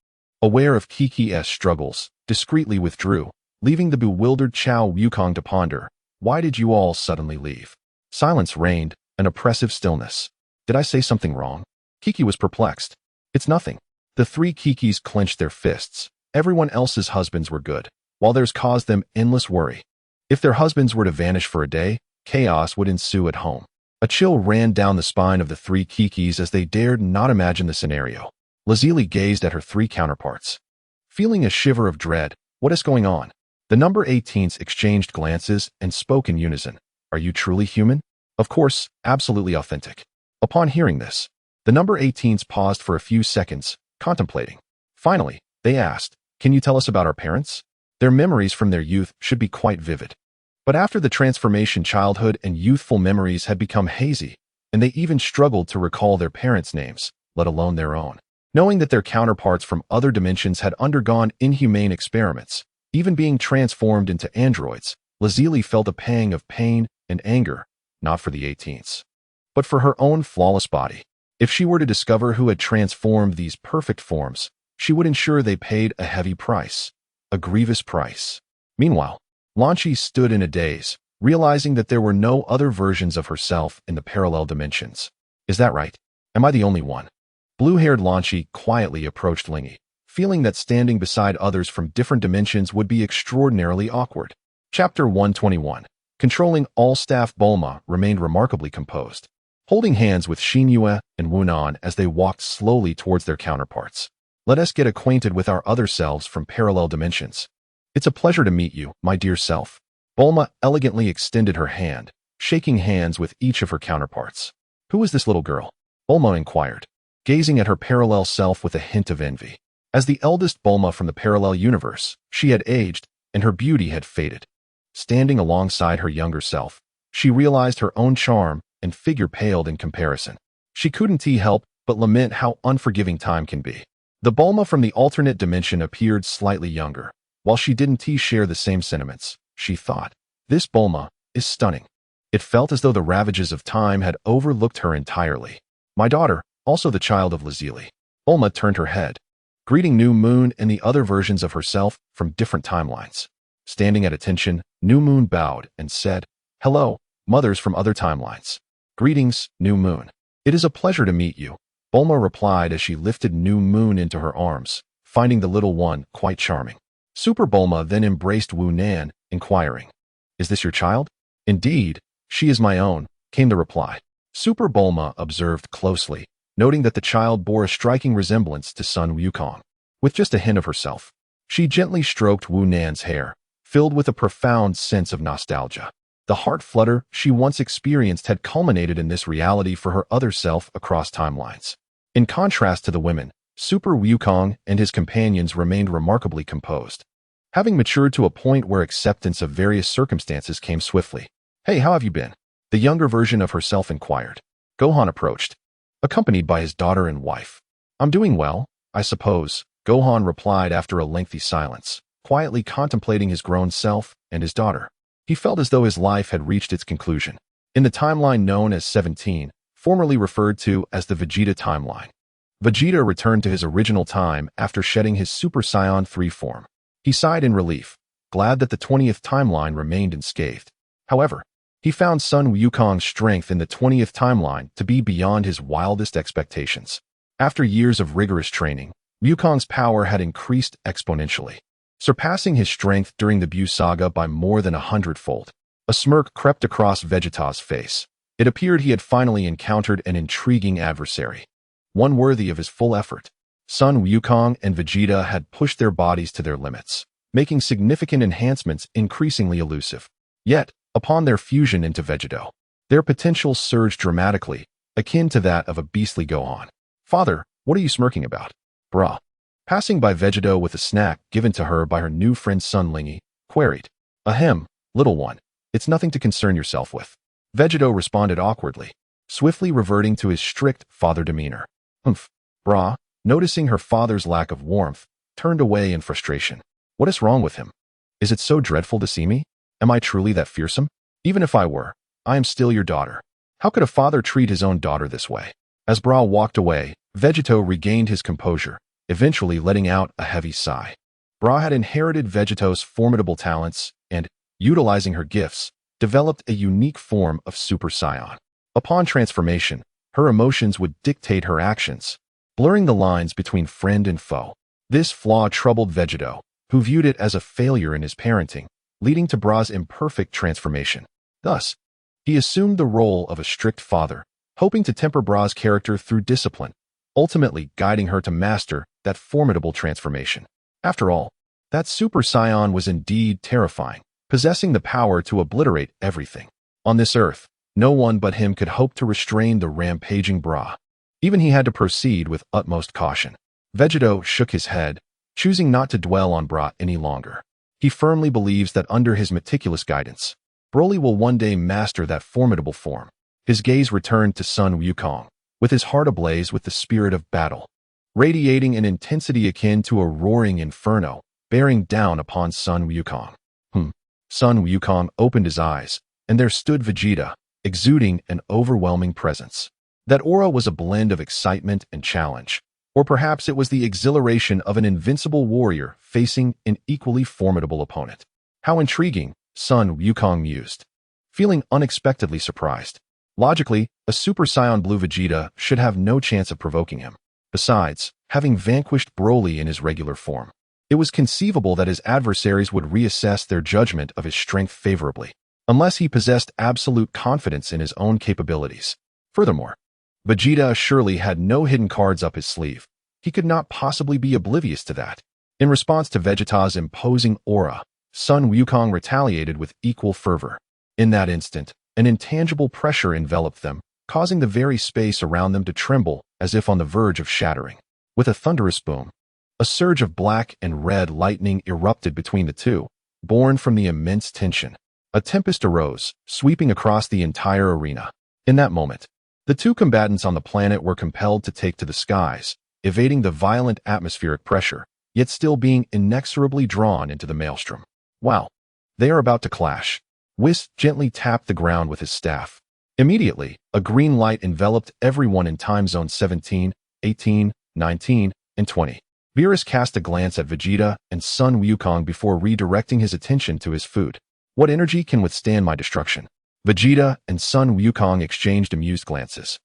Speaker 1: aware of Kiki's struggles, discreetly withdrew, leaving the bewildered Chao Wukong to ponder, "Why did you all suddenly leave?" Silence reigned, an oppressive stillness. Did I say something wrong? Kiki was perplexed. It's nothing. The three Kikis clenched their fists. Everyone else's husbands were good, while theirs caused them endless worry. If their husbands were to vanish for a day, chaos would ensue at home. A chill ran down the spine of the three Kikis as they dared not imagine the scenario. Lazuli gazed at her three counterparts. Feeling a shiver of dread, "What is going on?" The number 18s exchanged glances and spoke in unison. "Are you truly human?" "Of course, absolutely authentic." Upon hearing this, the number 18s paused for a few seconds, contemplating. Finally, they asked, "Can you tell us about our parents?" Their memories from their youth should be quite vivid. But after the transformation, childhood and youthful memories had become hazy, and they even struggled to recall their parents' names, let alone their own. Knowing that their counterparts from other dimensions had undergone inhumane experiments, even being transformed into androids, Lazuli felt a pang of pain and anger, not for the 18s, but for her own flawless body. If she were to discover who had transformed these perfect forms, she would ensure they paid a heavy price, a grievous price. Meanwhile, Lanchi stood in a daze, realizing that there were no other versions of herself in the parallel dimensions. Is that right? Am I the only one? Blue-haired Lanchi quietly approached Lingy, feeling that standing beside others from different dimensions would be extraordinarily awkward. Chapter 121. Controlling all staff. Bulma remained remarkably composed, holding hands with Xinyue and Wunan as they walked slowly towards their counterparts. "Let us get acquainted with our other selves from parallel dimensions. It's a pleasure to meet you, my dear self." Bulma elegantly extended her hand, shaking hands with each of her counterparts. "Who is this little girl?" Bulma inquired, gazing at her parallel self with a hint of envy. As the eldest Bulma from the parallel universe, she had aged, and her beauty had faded. Standing alongside her younger self, she realized her own charm and figure paled in comparison. She couldn't help but lament how unforgiving time can be. The Bulma from the alternate dimension appeared slightly younger. While she didn't share the same sentiments, she thought, "This Bulma is stunning." It felt as though the ravages of time had overlooked her entirely. "My daughter, also the child of Lazuli." Bulma turned her head, greeting New Moon and the other versions of herself from different timelines. Standing at attention, New Moon bowed and said, "Hello, mothers from other timelines." "Greetings, New Moon. It is a pleasure to meet you," Bulma replied as she lifted New Moon into her arms, finding the little one quite charming. Super Bulma then embraced Wu Nan, inquiring, "Is this your child?" "Indeed, she is my own," came the reply. Super Bulma observed closely, noting that the child bore a striking resemblance to Sun Wukong. With just a hint of herself, she gently stroked Wu Nan's hair, filled with a profound sense of nostalgia. The heart flutter she once experienced had culminated in this reality for her other self across timelines. In contrast to the women, Super Wukong and his companions remained remarkably composed, having matured to a point where acceptance of various circumstances came swiftly. "Hey, how have you been?" the younger version of herself inquired. Gohan approached, accompanied by his daughter and wife. "I'm doing well, I suppose," Gohan replied after a lengthy silence, quietly contemplating his grown self and his daughter. He felt as though his life had reached its conclusion. In the timeline known as 17, formerly referred to as the Vegeta timeline, Vegeta returned to his original time after shedding his Super Saiyan 3 form. He sighed in relief, glad that the 20th timeline remained unscathed. However, he found Sun Wukong's strength in the 20th timeline to be beyond his wildest expectations. After years of rigorous training, Wukong's power had increased exponentially, surpassing his strength during the Buu saga by more than 100-fold. A smirk crept across Vegeta's face. It appeared he had finally encountered an intriguing adversary, one worthy of his full effort. Sun Wukong and Vegeta had pushed their bodies to their limits, making significant enhancements increasingly elusive. Yet, upon their fusion into Vegito, their potential surged dramatically, akin to that of a beastly Gohan. "Father, what are you smirking about?" "Bruh." Passing by Vegito with a snack given to her by her new friend Sun Lingy, queried. "Ahem, little one, it's nothing to concern yourself with." Vegito responded awkwardly, swiftly reverting to his strict father demeanor. "Humph, brah," noticing her father's lack of warmth, turned away in frustration. "What is wrong with him? Is it so dreadful to see me? Am I truly that fearsome? Even if I were, I am still your daughter." How could a father treat his own daughter this way? As Bra walked away, Vegito regained his composure, eventually letting out a heavy sigh. Bra had inherited Vegito's formidable talents and, utilizing her gifts, developed a unique form of Super Saiyan. Upon transformation, her emotions would dictate her actions, blurring the lines between friend and foe. This flaw troubled Vegito, who viewed it as a failure in his parenting, leading to Bra's imperfect transformation. Thus, he assumed the role of a strict father, hoping to temper Bra's character through discipline, ultimately guiding her to master that formidable transformation. After all, that Super Saiyan was indeed terrifying, possessing the power to obliterate everything. On this earth, no one but him could hope to restrain the rampaging Bra. Even he had to proceed with utmost caution. Vegito shook his head, choosing not to dwell on Bra any longer. He firmly believes that under his meticulous guidance, Broly will one day master that formidable form. His gaze returned to Sun Wukong, with his heart ablaze with the spirit of battle, radiating an intensity akin to a roaring inferno, bearing down upon Sun Wukong. Sun Wukong opened his eyes, and there stood Vegeta, exuding an overwhelming presence. That aura was a blend of excitement and challenge, or perhaps it was the exhilaration of an invincible warrior facing an equally formidable opponent. How intriguing, Sun Wukong mused, feeling unexpectedly surprised. Logically, a Super Saiyan Blue Vegeta should have no chance of provoking him. Besides, having vanquished Broly in his regular form, it was conceivable that his adversaries would reassess their judgment of his strength favorably, unless he possessed absolute confidence in his own capabilities. Furthermore, Vegeta surely had no hidden cards up his sleeve. He could not possibly be oblivious to that. In response to Vegeta's imposing aura, Sun Wukong retaliated with equal fervor. In that instant, an intangible pressure enveloped them, causing the very space around them to tremble as if on the verge of shattering. With a thunderous boom, a surge of black and red lightning erupted between the two, born from the immense tension. A tempest arose, sweeping across the entire arena. In that moment, the two combatants on the planet were compelled to take to the skies, evading the violent atmospheric pressure, yet still being inexorably drawn into the maelstrom. Wow! They are about to clash. Whis gently tapped the ground with his staff. Immediately, a green light enveloped everyone in time zones 17, 18, 19, and 20. Beerus cast a glance at Vegeta and Sun Wukong before redirecting his attention to his food. What energy can withstand my destruction? Vegeta and Sun Wukong exchanged amused glances,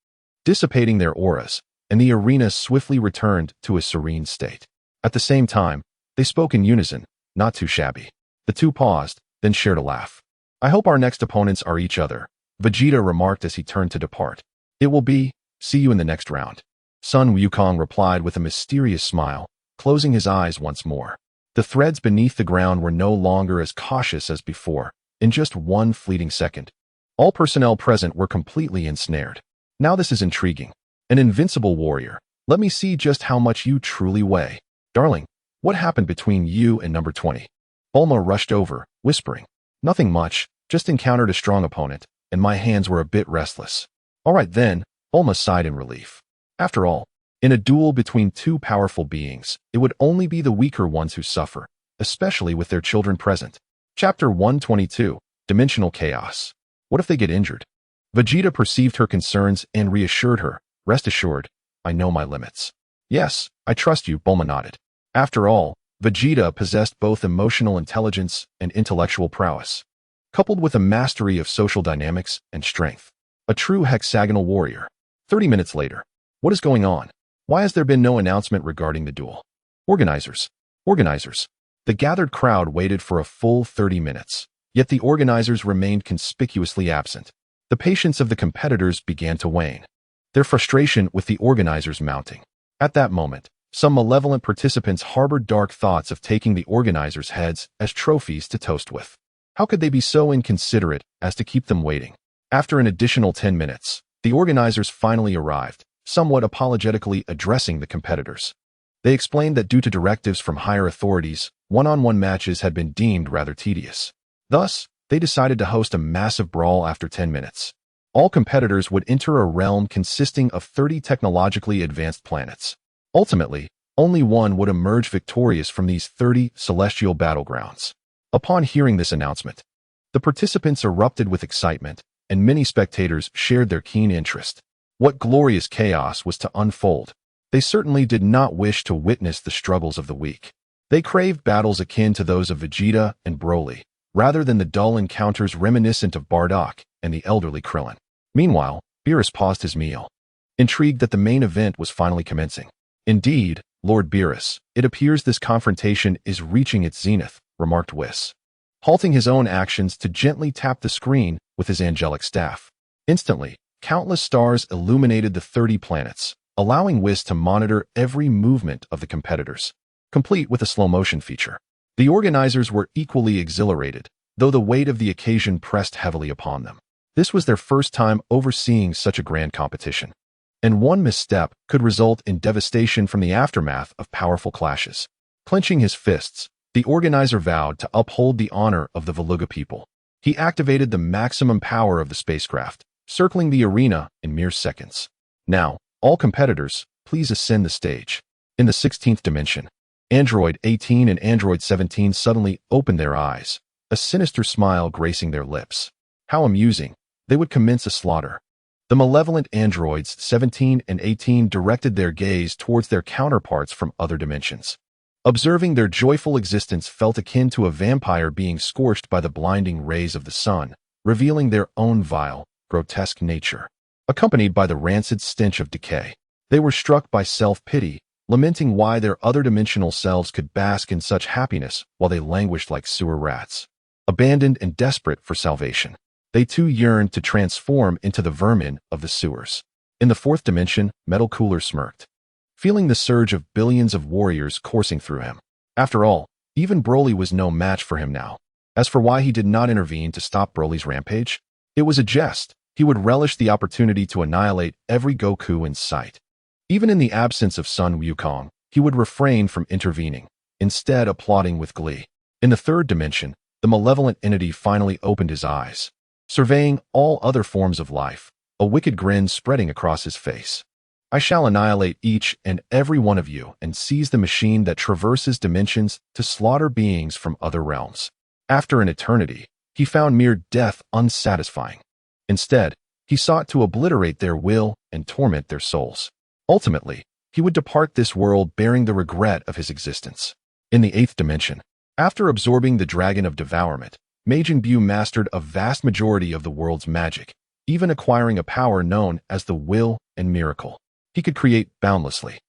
Speaker 1: dissipating their auras, and the arena swiftly returned to a serene state. At the same time, they spoke in unison, not too shabby. The two paused, then shared a laugh. I hope our next opponents are each other, Vegeta remarked as he turned to depart. It will be, see you in the next round. Sun Wukong replied with a mysterious smile, closing his eyes once more. The threads beneath the ground were no longer as cautious as before. In just one fleeting second, all personnel present were completely ensnared. Now this is intriguing. An invincible warrior. Let me see just how much you truly weigh. Darling, what happened between you and number 20? Bulma rushed over, whispering. Nothing much, just encountered a strong opponent, and my hands were a bit restless. All right then, Bulma sighed in relief. After all, in a duel between two powerful beings, it would only be the weaker ones who suffer, especially with their children present. Chapter 122, Dimensional Chaos. What if they get injured? Vegeta perceived her concerns and reassured her. Rest assured, I know my limits. Yes, I trust you, Bulma nodded. After all, Vegeta possessed both emotional intelligence and intellectual prowess, coupled with a mastery of social dynamics and strength. A true hexagonal warrior. 30 minutes later. What is going on? Why has there been no announcement regarding the duel? Organizers. The gathered crowd waited for a full 30 minutes, yet the organizers remained conspicuously absent. The patience of the competitors began to wane, their frustration with the organizers mounting. At that moment, some malevolent participants harbored dark thoughts of taking the organizers' heads as trophies to toast with. How could they be so inconsiderate as to keep them waiting? After an additional 10 minutes, the organizers finally arrived, somewhat apologetically addressing the competitors. They explained that due to directives from higher authorities, one-on-one matches had been deemed rather tedious. Thus, they decided to host a massive brawl after 10 minutes. All competitors would enter a realm consisting of 30 technologically advanced planets. Ultimately, only one would emerge victorious from these 30 celestial battlegrounds. Upon hearing this announcement, the participants erupted with excitement, and many spectators shared their keen interest. What glorious chaos was to unfold! They certainly did not wish to witness the struggles of the weak. They craved battles akin to those of Vegeta and Broly, rather than the dull encounters reminiscent of Bardock and the elderly Krillin. Meanwhile, Beerus paused his meal, intrigued that the main event was finally commencing. Indeed, Lord Beerus, it appears this confrontation is reaching its zenith, remarked Whis, halting his own actions to gently tap the screen with his angelic staff. Instantly, countless stars illuminated the 30 planets, allowing Whis to monitor every movement of the competitors, complete with a slow-motion feature. The organizers were equally exhilarated, though the weight of the occasion pressed heavily upon them. This was their first time overseeing such a grand competition, and one misstep could result in devastation from the aftermath of powerful clashes. Clenching his fists, the organizer vowed to uphold the honor of the Veluga people. He activated the maximum power of the spacecraft, circling the arena in mere seconds. Now, all competitors, please ascend the stage. In the 16th dimension, Android 18 and Android 17 suddenly opened their eyes, a sinister smile gracing their lips. How amusing! They would commence a slaughter. The malevolent androids 17 and 18 directed their gaze towards their counterparts from other dimensions. Observing their joyful existence felt akin to a vampire being scorched by the blinding rays of the sun, revealing their own vile, grotesque nature, accompanied by the rancid stench of decay. They were struck by self-pity, lamenting why their other dimensional selves could bask in such happiness while they languished like sewer rats. Abandoned and desperate for salvation, they too yearned to transform into the vermin of the sewers. In the 4th dimension, Metal Cooler smirked, feeling the surge of billions of warriors coursing through him. After all, even Broly was no match for him now. As for why he did not intervene to stop Broly's rampage, it was a jest. He would relish the opportunity to annihilate every Goku in sight. Even in the absence of Sun Wukong, he would refrain from intervening, instead applauding with glee. In the 3rd dimension, the malevolent entity finally opened his eyes, surveying all other forms of life, a wicked grin spreading across his face. I shall annihilate each and every one of you and seize the machine that traverses dimensions to slaughter beings from other realms. After an eternity, he found mere death unsatisfying. Instead, he sought to obliterate their will and torment their souls. Ultimately, he would depart this world bearing the regret of his existence. In the 8th dimension, after absorbing the Dragon of Devourment, Majin Buu mastered a vast majority of the world's magic, even acquiring a power known as the Will and Miracle. He could create boundlessly.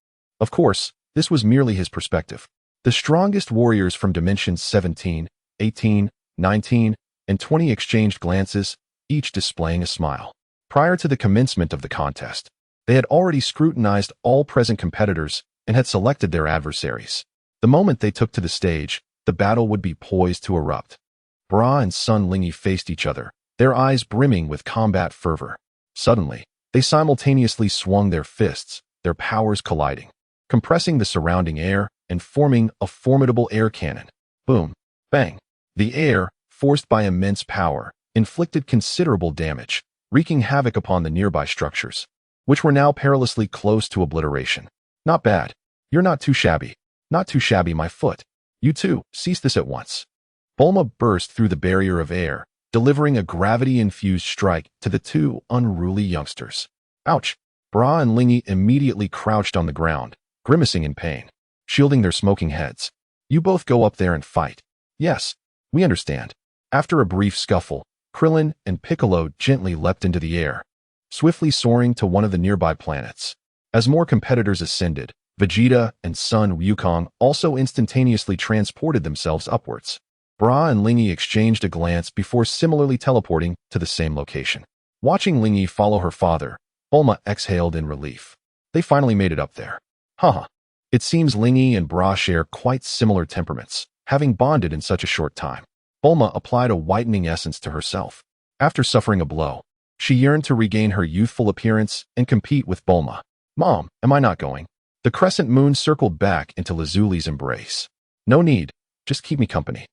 Speaker 1: Of course, this was merely his perspective. The strongest warriors from dimensions 17, 18, 19, and 20 exchanged glances, each displaying a smile. Prior to the commencement of the contest, they had already scrutinized all present competitors and had selected their adversaries. The moment they took to the stage, the battle would be poised to erupt. Bra and Sun Lingy faced each other, their eyes brimming with combat fervor. Suddenly, they simultaneously swung their fists, their powers colliding, compressing the surrounding air and forming a formidable air cannon. Boom! Bang! The air, forced by immense power, inflicted considerable damage, wreaking havoc upon the nearby structures, which were now perilously close to obliteration. Not bad. You're not too shabby. Not too shabby, my foot. You too, cease this at once. Bulma burst through the barrier of air, delivering a gravity-infused strike to the two unruly youngsters. Ouch! Bra and Lingy immediately crouched on the ground, grimacing in pain, shielding their smoking heads. You both go up there and fight. Yes, we understand. After a brief scuffle, Krillin and Piccolo gently leapt into the air, swiftly soaring to one of the nearby planets. As more competitors ascended, Vegeta and Sun Wukong also instantaneously transported themselves upwards. Bra and Lingy exchanged a glance before similarly teleporting to the same location. Watching Lingy follow her father, Bulma exhaled in relief. They finally made it up there. Haha. It seems Lingy and Bra share quite similar temperaments, having bonded in such a short time. Bulma applied a whitening essence to herself. After suffering a blow, she yearned to regain her youthful appearance and compete with Bulma. Mom, am I not going? The crescent moon circled back into Lazuli's embrace. No need, just keep me company.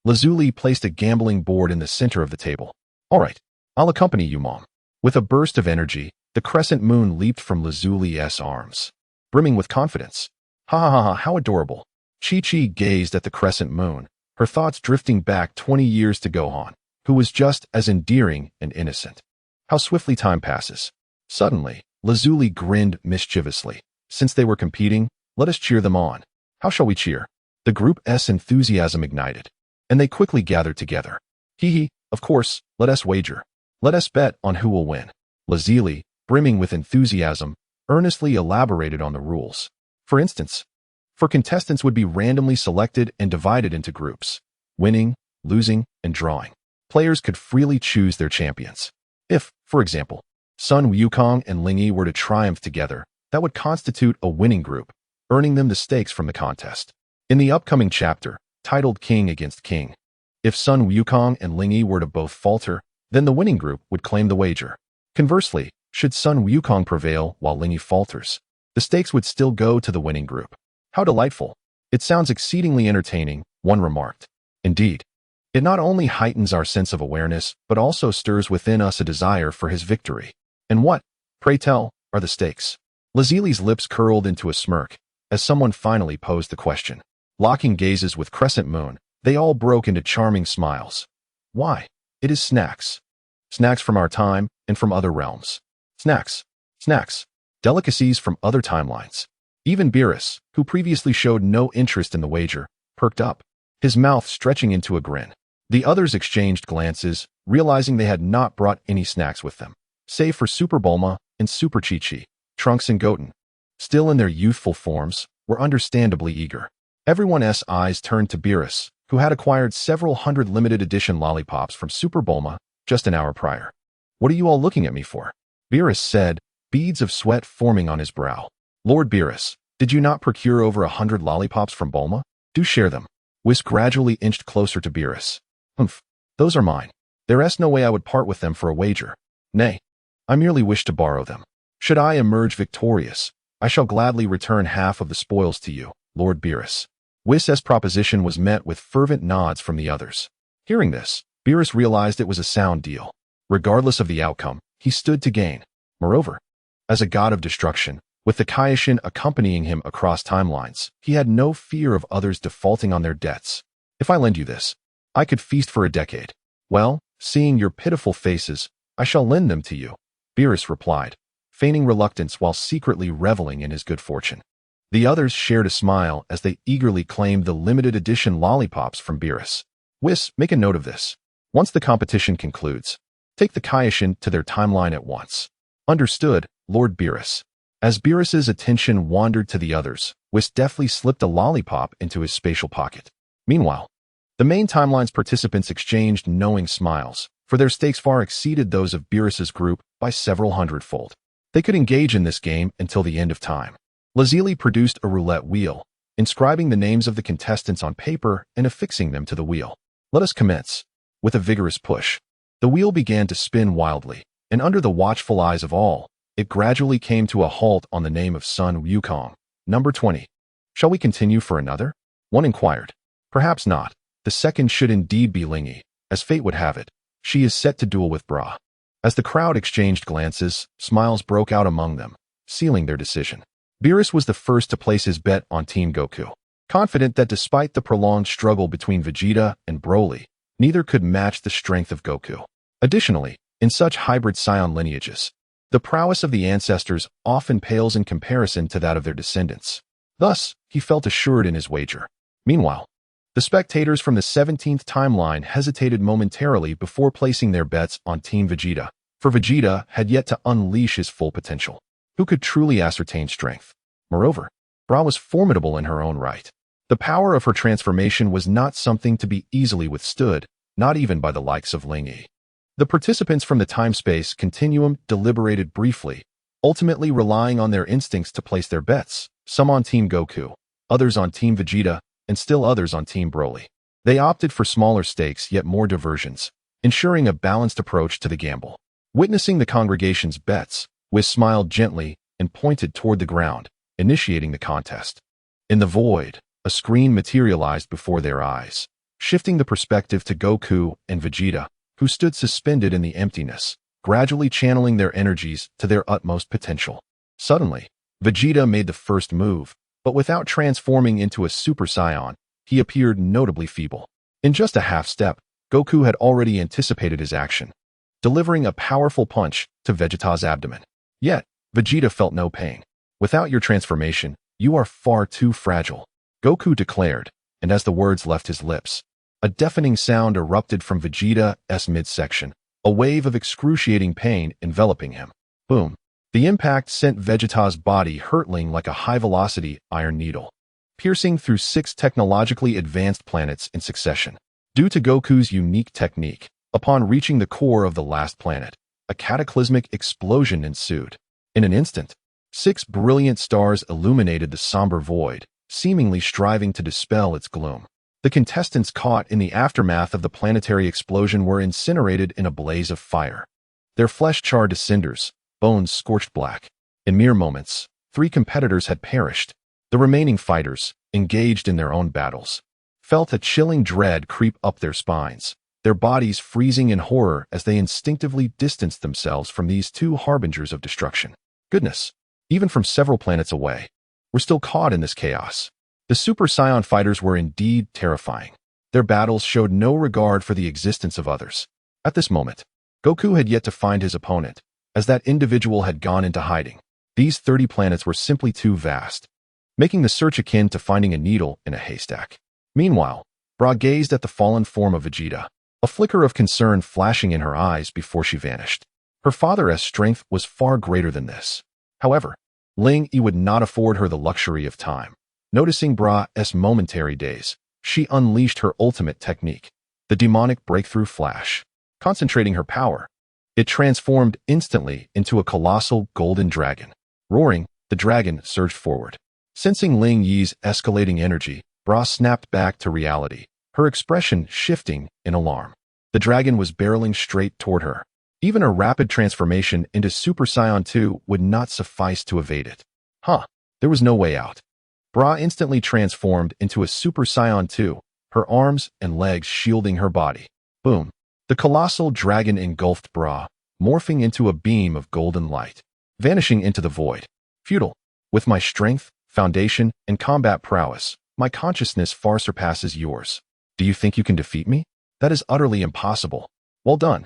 Speaker 1: Lazuli placed a gambling board in the center of the table. All right, I'll accompany you, Mom. With a burst of energy, the crescent moon leaped from Lazuli's arms, brimming with confidence. Ha ha ha, how adorable. Chi-Chi gazed at the crescent moon, her thoughts drifting back 20 years to Gohan, who was just as endearing and innocent. How swiftly time passes. Suddenly, Lazuli grinned mischievously. Since they were competing, let us cheer them on. How shall we cheer? The group's enthusiasm ignited, and they quickly gathered together. Hee, of course, let us wager. Let us bet on who will win. Lazuli, brimming with enthusiasm, earnestly elaborated on the rules. For instance, contestants would be randomly selected and divided into groups. Winning, losing, and drawing. Players could freely choose their champions. If, for example, Sun Wukong and Ling Yi were to triumph together, that would constitute a winning group, earning them the stakes from the contest. In the upcoming chapter, titled King Against King, if Sun Wukong and Ling Yi were to both falter, then the winning group would claim the wager. Conversely, should Sun Wukong prevail while Ling Yi falters, the stakes would still go to the winning group. How delightful. It sounds exceedingly entertaining, one remarked. Indeed. It not only heightens our sense of awareness, but also stirs within us a desire for his victory. And what, pray tell, are the stakes? Lazuli's lips curled into a smirk, as someone finally posed the question. Locking gazes with Crescent Moon, they all broke into charming smiles. Why? It is snacks. Snacks from our time and from other realms. Snacks. Snacks. Delicacies from other timelines. Even Beerus, who previously showed no interest in the wager, perked up, his mouth stretching into a grin. The others exchanged glances, realizing they had not brought any snacks with them, save for Super Bulma and Super Chi-Chi. Trunks and Goten, still in their youthful forms, were understandably eager. Everyone's eyes turned to Beerus, who had acquired several hundred limited edition lollipops from Super Bulma just an hour prior. What are you all looking at me for? Beerus said, beads of sweat forming on his brow. Lord Beerus, did you not procure over 100 lollipops from Bulma? Do share them. Whis gradually inched closer to Beerus. Humph, those are mine. There's no way I would part with them for a wager. Nay, I merely wish to borrow them. Should I emerge victorious, I shall gladly return half of the spoils to you, Lord Beerus. Whis' proposition was met with fervent nods from the others. Hearing this, Beerus realized it was a sound deal. Regardless of the outcome, he stood to gain. Moreover, as a god of destruction, with the Kaioshin accompanying him across timelines, he had no fear of others defaulting on their debts. If I lend you this, I could feast for a decade. Well, seeing your pitiful faces, I shall lend them to you, Beerus replied, feigning reluctance while secretly reveling in his good fortune. The others shared a smile as they eagerly claimed the limited edition lollipops from Beerus. Whis, make a note of this. Once the competition concludes, take the Kaioshin to their timeline at once. Understood, Lord Beerus. As Beerus's attention wandered to the others, Whis deftly slipped a lollipop into his spatial pocket. Meanwhile, the main timeline's participants exchanged knowing smiles, for their stakes far exceeded those of Beerus's group by several hundredfold. They could engage in this game until the end of time. Lazuli produced a roulette wheel, inscribing the names of the contestants on paper and affixing them to the wheel. Let us commence. With a vigorous push, the wheel began to spin wildly, and under the watchful eyes of all, it gradually came to a halt on the name of Sun Wukong. Number 20. Shall we continue for another? One inquired. Perhaps not. The second should indeed be Ling Yi. As fate would have it, she is set to duel with Bra. As the crowd exchanged glances, smiles broke out among them, sealing their decision. Beerus was the first to place his bet on Team Goku, confident that despite the prolonged struggle between Vegeta and Broly, neither could match the strength of Goku. Additionally, in such hybrid scion lineages, the prowess of the ancestors often pales in comparison to that of their descendants. Thus, he felt assured in his wager. Meanwhile, the spectators from the 17th timeline hesitated momentarily before placing their bets on Team Vegeta, for Vegeta had yet to unleash his full potential. Who could truly ascertain strength? Moreover, Bra was formidable in her own right. The power of her transformation was not something to be easily withstood, not even by the likes of Ling Yi. The participants from the time-space continuum deliberated briefly, ultimately relying on their instincts to place their bets, some on Team Goku, others on Team Vegeta, and still others on Team Broly. They opted for smaller stakes yet more diversions, ensuring a balanced approach to the gamble. Witnessing the congregation's bets, Whis smiled gently and pointed toward the ground, initiating the contest. In the void, a screen materialized before their eyes, shifting the perspective to Goku and Vegeta, who stood suspended in the emptiness, gradually channeling their energies to their utmost potential. Suddenly, Vegeta made the first move, but without transforming into a Super Saiyan, he appeared notably feeble. In just a half step, Goku had already anticipated his action. delivering a powerful punch to Vegeta's abdomen. Yet, Vegeta felt no pain. Without your transformation, you are far too fragile, Goku declared, and as the words left his lips, a deafening sound erupted from Vegeta's midsection, a wave of excruciating pain enveloping him. Boom. The impact sent Vegeta's body hurtling like a high-velocity iron needle, piercing through 6 technologically advanced planets in succession. Due to Goku's unique technique, upon reaching the core of the last planet, a cataclysmic explosion ensued. In an instant, 6 brilliant stars illuminated the somber void, seemingly striving to dispel its gloom. The contestants caught in the aftermath of the planetary explosion were incinerated in a blaze of fire. Their flesh charred to cinders, bones scorched black. In mere moments, 3 competitors had perished. The remaining fighters, engaged in their own battles, felt a chilling dread creep up their spines, their bodies freezing in horror as they instinctively distanced themselves from these 2 harbingers of destruction. Goodness, even from several planets away, we're still caught in this chaos. The Super Saiyan fighters were indeed terrifying. Their battles showed no regard for the existence of others. At this moment, Goku had yet to find his opponent, as that individual had gone into hiding. These 30 planets were simply too vast, making the search akin to finding a needle in a haystack. Meanwhile, Bra gazed at the fallen form of Vegeta, a flicker of concern flashing in her eyes before she vanished. Her father's strength was far greater than this. However, Ling Yi would not afford her the luxury of time. Noticing Bra's momentary daze, she unleashed her ultimate technique, the demonic breakthrough flash. Concentrating her power, it transformed instantly into a colossal golden dragon. Roaring, the dragon surged forward. Sensing Ling Yi's escalating energy, Bra snapped back to reality, her expression shifting in alarm. The dragon was barreling straight toward her. Even a rapid transformation into Super Saiyan 2 would not suffice to evade it. There was no way out. Bra instantly transformed into a Super Saiyan 2, her arms and legs shielding her body. Boom. The colossal dragon engulfed Bra, morphing into a beam of golden light, vanishing into the void. Futile. With my strength, foundation, and combat prowess, my consciousness far surpasses yours. Do you think you can defeat me? That is utterly impossible. Well done.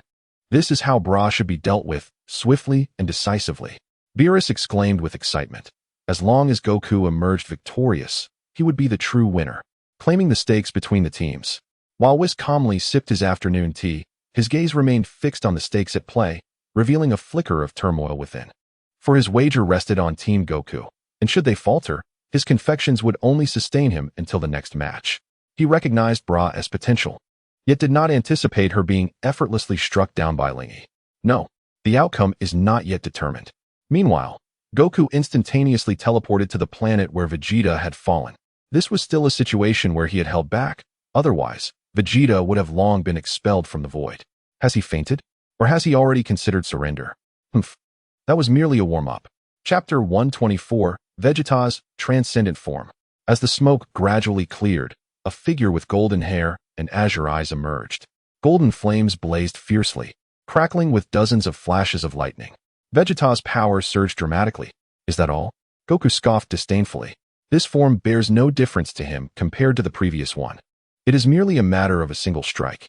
Speaker 1: This is how Bra should be dealt with, swiftly and decisively. Beerus exclaimed with excitement. As long as Goku emerged victorious, he would be the true winner, claiming the stakes between the teams. While Whis calmly sipped his afternoon tea, his gaze remained fixed on the stakes at play, revealing a flicker of turmoil within. For his wager rested on Team Goku, and should they falter, his confections would only sustain him until the next match. He recognized Bra's potential, yet did not anticipate her being effortlessly struck down by Ling Yi. No, the outcome is not yet determined. Meanwhile, Goku instantaneously teleported to the planet where Vegeta had fallen. This was still a situation where he had held back. Otherwise, Vegeta would have long been expelled from the void. Has he fainted? Or has he already considered surrender? That was merely a warm-up. Chapter 124, Vegeta's Transcendent Form. As the smoke gradually cleared, a figure with golden hair and azure eyes emerged. Golden flames blazed fiercely, crackling with dozens of flashes of lightning. Vegeta's power surged dramatically. Is that all? Goku scoffed disdainfully. This form bears no difference to him compared to the previous one. It is merely a matter of a single strike.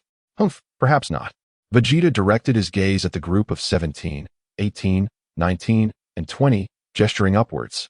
Speaker 1: Perhaps not. Vegeta directed his gaze at the group of 17, 18, 19, and 20, gesturing upwards,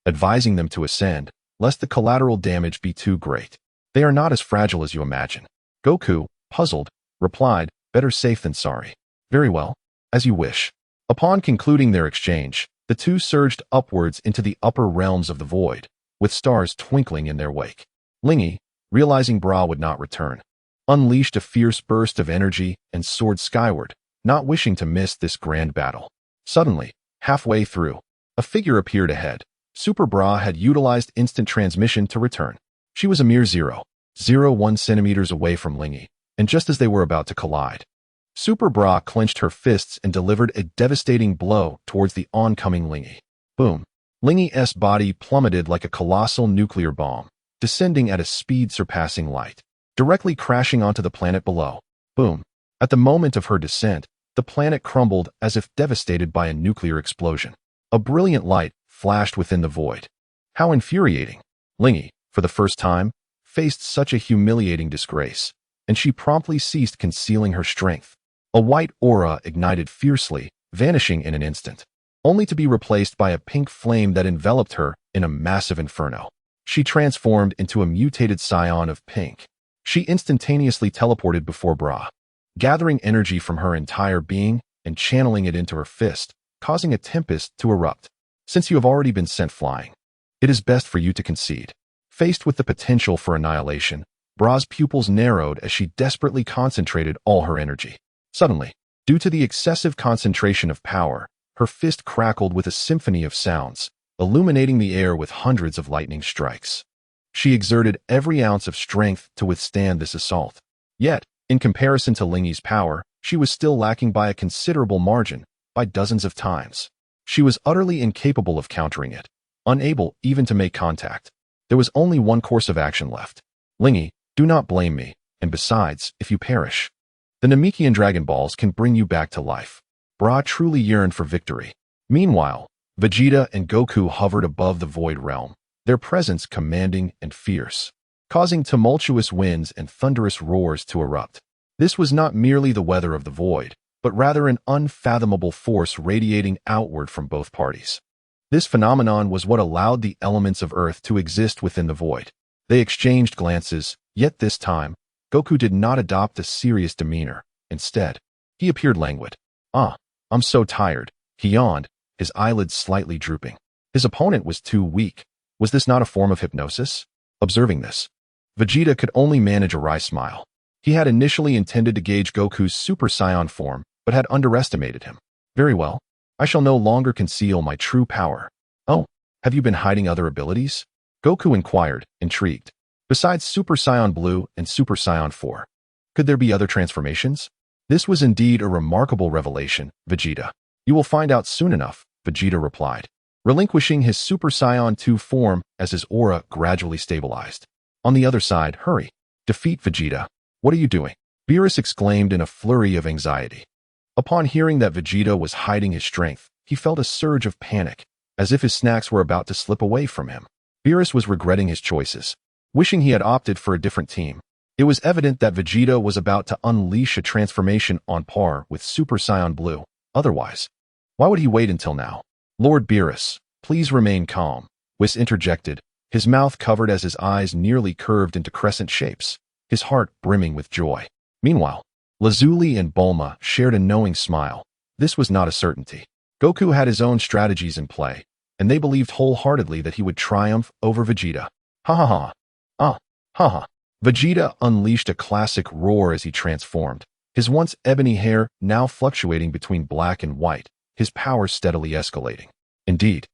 Speaker 1: advising them to ascend, lest the collateral damage be too great. They are not as fragile as you imagine. Goku, puzzled, replied, better safe than sorry. Very well, as you wish. Upon concluding their exchange, the two surged upwards into the upper realms of the void, with stars twinkling in their wake. Ling Yi, realizing Bra would not return, unleashed a fierce burst of energy and soared skyward, not wishing to miss this grand battle. Suddenly, halfway through, a figure appeared ahead. Super Bra had utilized instant transmission to return. She was a mere 0.01 centimeters away from Ling Yi, and just as they were about to collide, Super Bra clenched her fists and delivered a devastating blow towards the oncoming Ling Yi. Boom. Ling Yi's body plummeted like a colossal nuclear bomb, descending at a speed surpassing light, directly crashing onto the planet below. Boom. At the moment of her descent, the planet crumbled as if devastated by a nuclear explosion. A brilliant light flashed within the void. How infuriating. Ling Yi, for the first time, faced such a humiliating disgrace, and she promptly ceased concealing her strength. A white aura ignited fiercely, vanishing in an instant, only to be replaced by a pink flame that enveloped her in a massive inferno. She transformed into a mutated scion of pink. She instantaneously teleported before Bra, gathering energy from her entire being and channeling it into her fist, causing a tempest to erupt. Since you have already been sent flying, it is best for you to concede. Faced with the potential for annihilation, Bra's pupils narrowed as she desperately concentrated all her energy. Suddenly, due to the excessive concentration of power, her fist crackled with a symphony of sounds, illuminating the air with hundreds of lightning strikes. She exerted every ounce of strength to withstand this assault. Yet, in comparison to Lingy's power, she was still lacking by a considerable margin, by dozens of times. She was utterly incapable of countering it, unable even to make contact. There was only one course of action left. Lingy, do not blame me, and besides, if you perish, the Namekian Dragon Balls can bring you back to life. Bra truly yearned for victory. Meanwhile, Vegeta and Goku hovered above the Void Realm, their presence commanding and fierce, causing tumultuous winds and thunderous roars to erupt. This was not merely the weather of the void, but rather an unfathomable force radiating outward from both parties. This phenomenon was what allowed the elements of Earth to exist within the void. They exchanged glances, yet this time, Goku did not adopt a serious demeanor. Instead, he appeared languid. I'm so tired, he yawned, his eyelids slightly drooping. His opponent was too weak. Was this not a form of hypnosis? Observing this, Vegeta could only manage a wry smile. He had initially intended to gauge Goku's Super Saiyan form, but had underestimated him. Very well. I shall no longer conceal my true power. Oh, have you been hiding other abilities? Goku inquired, intrigued. Besides Super Saiyan Blue and Super Saiyan 4, could there be other transformations? This was indeed a remarkable revelation, Vegeta. You will find out soon enough, Vegeta replied, relinquishing his Super Saiyan 2 form as his aura gradually stabilized. On the other side, hurry. Defeat Vegeta. What are you doing? Beerus exclaimed in a flurry of anxiety. Upon hearing that Vegeta was hiding his strength, he felt a surge of panic, as if his snacks were about to slip away from him. Beerus was regretting his choices, wishing he had opted for a different team. It was evident that Vegeta was about to unleash a transformation on par with Super Saiyan Blue. Otherwise, why would he wait until now? Lord Beerus, please remain calm, Whis interjected, his mouth covered as his eyes nearly curved into crescent shapes, his heart brimming with joy. Meanwhile, Lazuli and Bulma shared a knowing smile. This was not a certainty. Goku had his own strategies in play, and they believed wholeheartedly that he would triumph over Vegeta. Ha ha ha. Ha ha. Vegeta unleashed a classic roar as he transformed, his once ebony hair now fluctuating between black and white, his power steadily escalating. Indeed,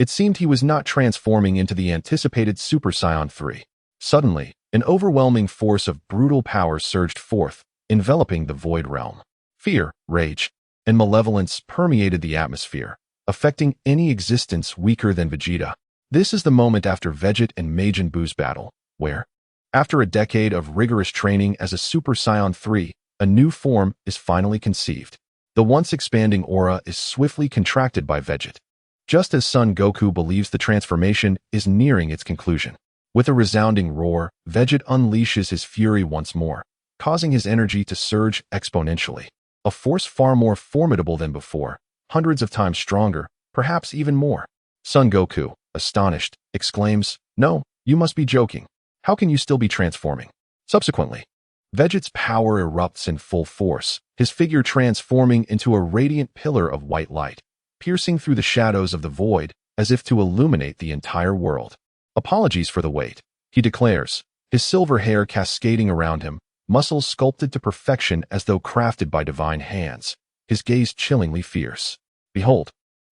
Speaker 1: it seemed he was not transforming into the anticipated Super Saiyan 3. Suddenly, an overwhelming force of brutal power surged forth, enveloping the Void Realm. Fear, rage, and malevolence permeated the atmosphere, affecting any existence weaker than Vegeta. This is the moment after Vegeta and Majin Buu's battle, where, after a decade of rigorous training as a Super Saiyan 3, a new form is finally conceived. The once expanding aura is swiftly contracted by Vegeta, just as Son Goku believes the transformation is nearing its conclusion. With a resounding roar, Vegeta unleashes his fury once more, causing his energy to surge exponentially. A force far more formidable than before, hundreds of times stronger, perhaps even more. Son Goku, astonished, exclaims, "No, you must be joking. How can you still be transforming?" Subsequently, Vegeta's power erupts in full force, his figure transforming into a radiant pillar of white light, piercing through the shadows of the void as if to illuminate the entire world. Apologies for the wait, he declares, his silver hair cascading around him, muscles sculpted to perfection as though crafted by divine hands, his gaze chillingly fierce. Behold,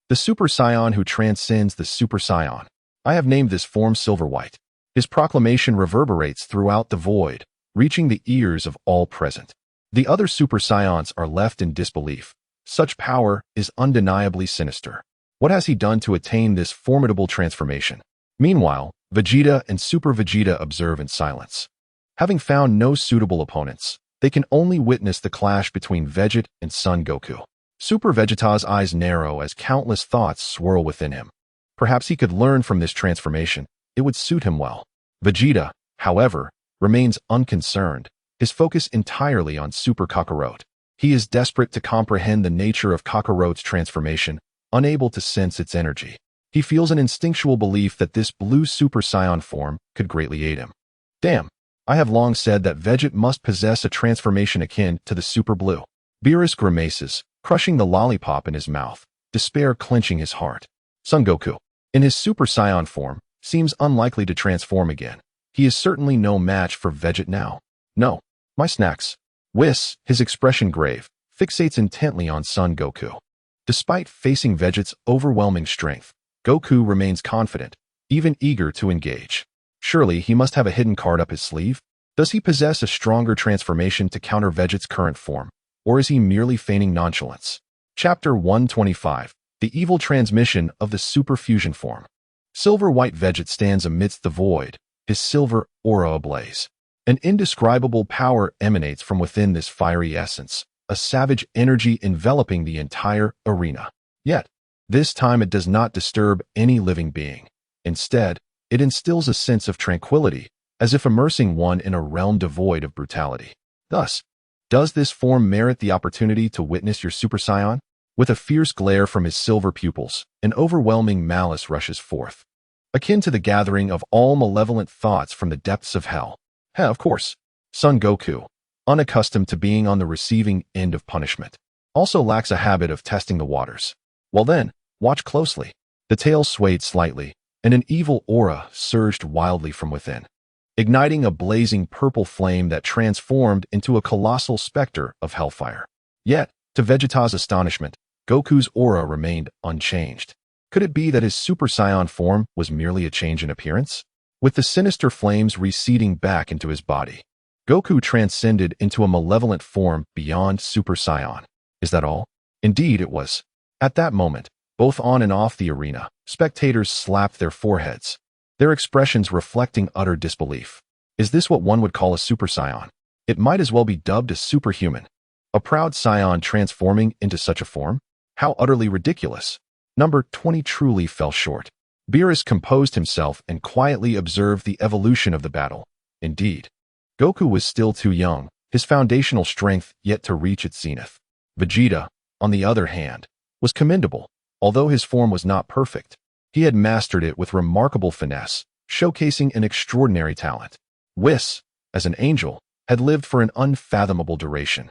Speaker 1: the Super Saiyan who transcends the Super Saiyan. I have named this form Silver White. His proclamation reverberates throughout the void, reaching the ears of all present. The other Super Saiyans are left in disbelief. Such power is undeniably sinister. What has he done to attain this formidable transformation? Meanwhile, Vegeta and Super Vegeta observe in silence. Having found no suitable opponents, they can only witness the clash between Vegeta and Son Goku. Super Vegeta's eyes narrow as countless thoughts swirl within him. Perhaps he could learn from this transformation. It would suit him well. Vegeta, however, remains unconcerned, his focus entirely on Super Kakarot. He is desperate to comprehend the nature of Kakarot's transformation, unable to sense its energy. He feels an instinctual belief that this blue Super Saiyan form could greatly aid him. Damn, I have long said that Vegeta must possess a transformation akin to the Super Blue. Beerus grimaces, crushing the lollipop in his mouth, despair clenching his heart. Son Goku, in his Super Saiyan form, seems unlikely to transform again. He is certainly no match for Vegeta now. No, my snacks. Whis, his expression grave, fixates intently on Son Goku. Despite facing Vegeta's overwhelming strength, Goku remains confident, even eager to engage. Surely he must have a hidden card up his sleeve? Does he possess a stronger transformation to counter Vegeta's current form, or is he merely feigning nonchalance? Chapter 125, The Evil Transmission of the Super Fusion Form. Silver-white Vegeta stands amidst the void, his silver aura ablaze. An indescribable power emanates from within this fiery essence, a savage energy enveloping the entire arena. Yet, this time it does not disturb any living being. Instead, it instills a sense of tranquility, as if immersing one in a realm devoid of brutality. Thus, does this form merit the opportunity to witness your Super Saiyan? With a fierce glare from his silver pupils, an overwhelming malice rushes forth, akin to the gathering of all malevolent thoughts from the depths of hell. Of course, Son Goku, unaccustomed to being on the receiving end of punishment, also lacks a habit of testing the waters. Well then, watch closely. The tail swayed slightly, and an evil aura surged wildly from within, igniting a blazing purple flame that transformed into a colossal specter of hellfire. Yet, to Vegeta's astonishment, Goku's aura remained unchanged. Could it be that his Super Saiyan form was merely a change in appearance? With the sinister flames receding back into his body, Goku transcended into a malevolent form beyond Super Saiyan. Is that all? Indeed it was. At that moment, both on and off the arena, spectators slapped their foreheads, their expressions reflecting utter disbelief. Is this what one would call a Super Saiyan? It might as well be dubbed a superhuman. A proud Saiyan transforming into such a form? How utterly ridiculous. Number 20 truly fell short. Beerus composed himself and quietly observed the evolution of the battle. Indeed, Goku was still too young, his foundational strength yet to reach its zenith. Vegeta, on the other hand, was commendable. Although his form was not perfect, he had mastered it with remarkable finesse, showcasing an extraordinary talent. Whis, as an angel, had lived for an unfathomable duration.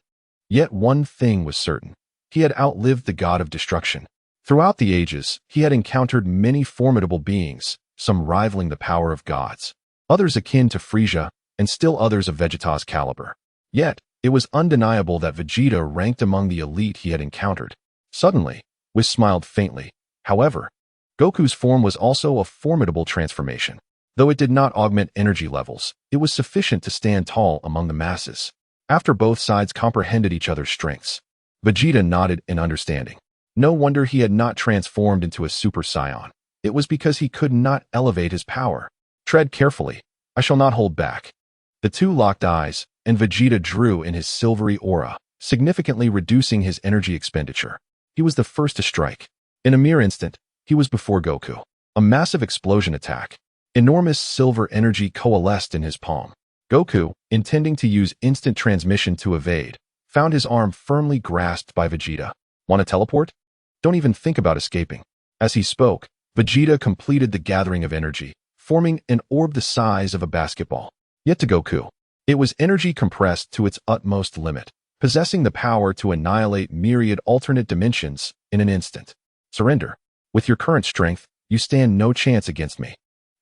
Speaker 1: Yet one thing was certain. He had outlived the god of destruction. Throughout the ages, he had encountered many formidable beings, some rivaling the power of gods, others akin to Frieza, and still others of Vegeta's caliber. Yet, it was undeniable that Vegeta ranked among the elite he had encountered. Suddenly, Whis smiled faintly. However, Goku's form was also a formidable transformation. Though it did not augment energy levels, it was sufficient to stand tall among the masses. After both sides comprehended each other's strengths, Vegeta nodded in understanding. No wonder he had not transformed into a Super Saiyan. It was because he could not elevate his power. Tread carefully. I shall not hold back. The two locked eyes, and Vegeta drew in his silvery aura, significantly reducing his energy expenditure. He was the first to strike. In a mere instant, he was before Goku. A massive explosion attack. Enormous silver energy coalesced in his palm. Goku, intending to use instant transmission to evade, found his arm firmly grasped by Vegeta. Want to teleport? Don't even think about escaping. As he spoke, Vegeta completed the gathering of energy, forming an orb the size of a basketball. Yet to Goku, it was energy compressed to its utmost limit, possessing the power to annihilate myriad alternate dimensions in an instant. Surrender. With your current strength, you stand no chance against me.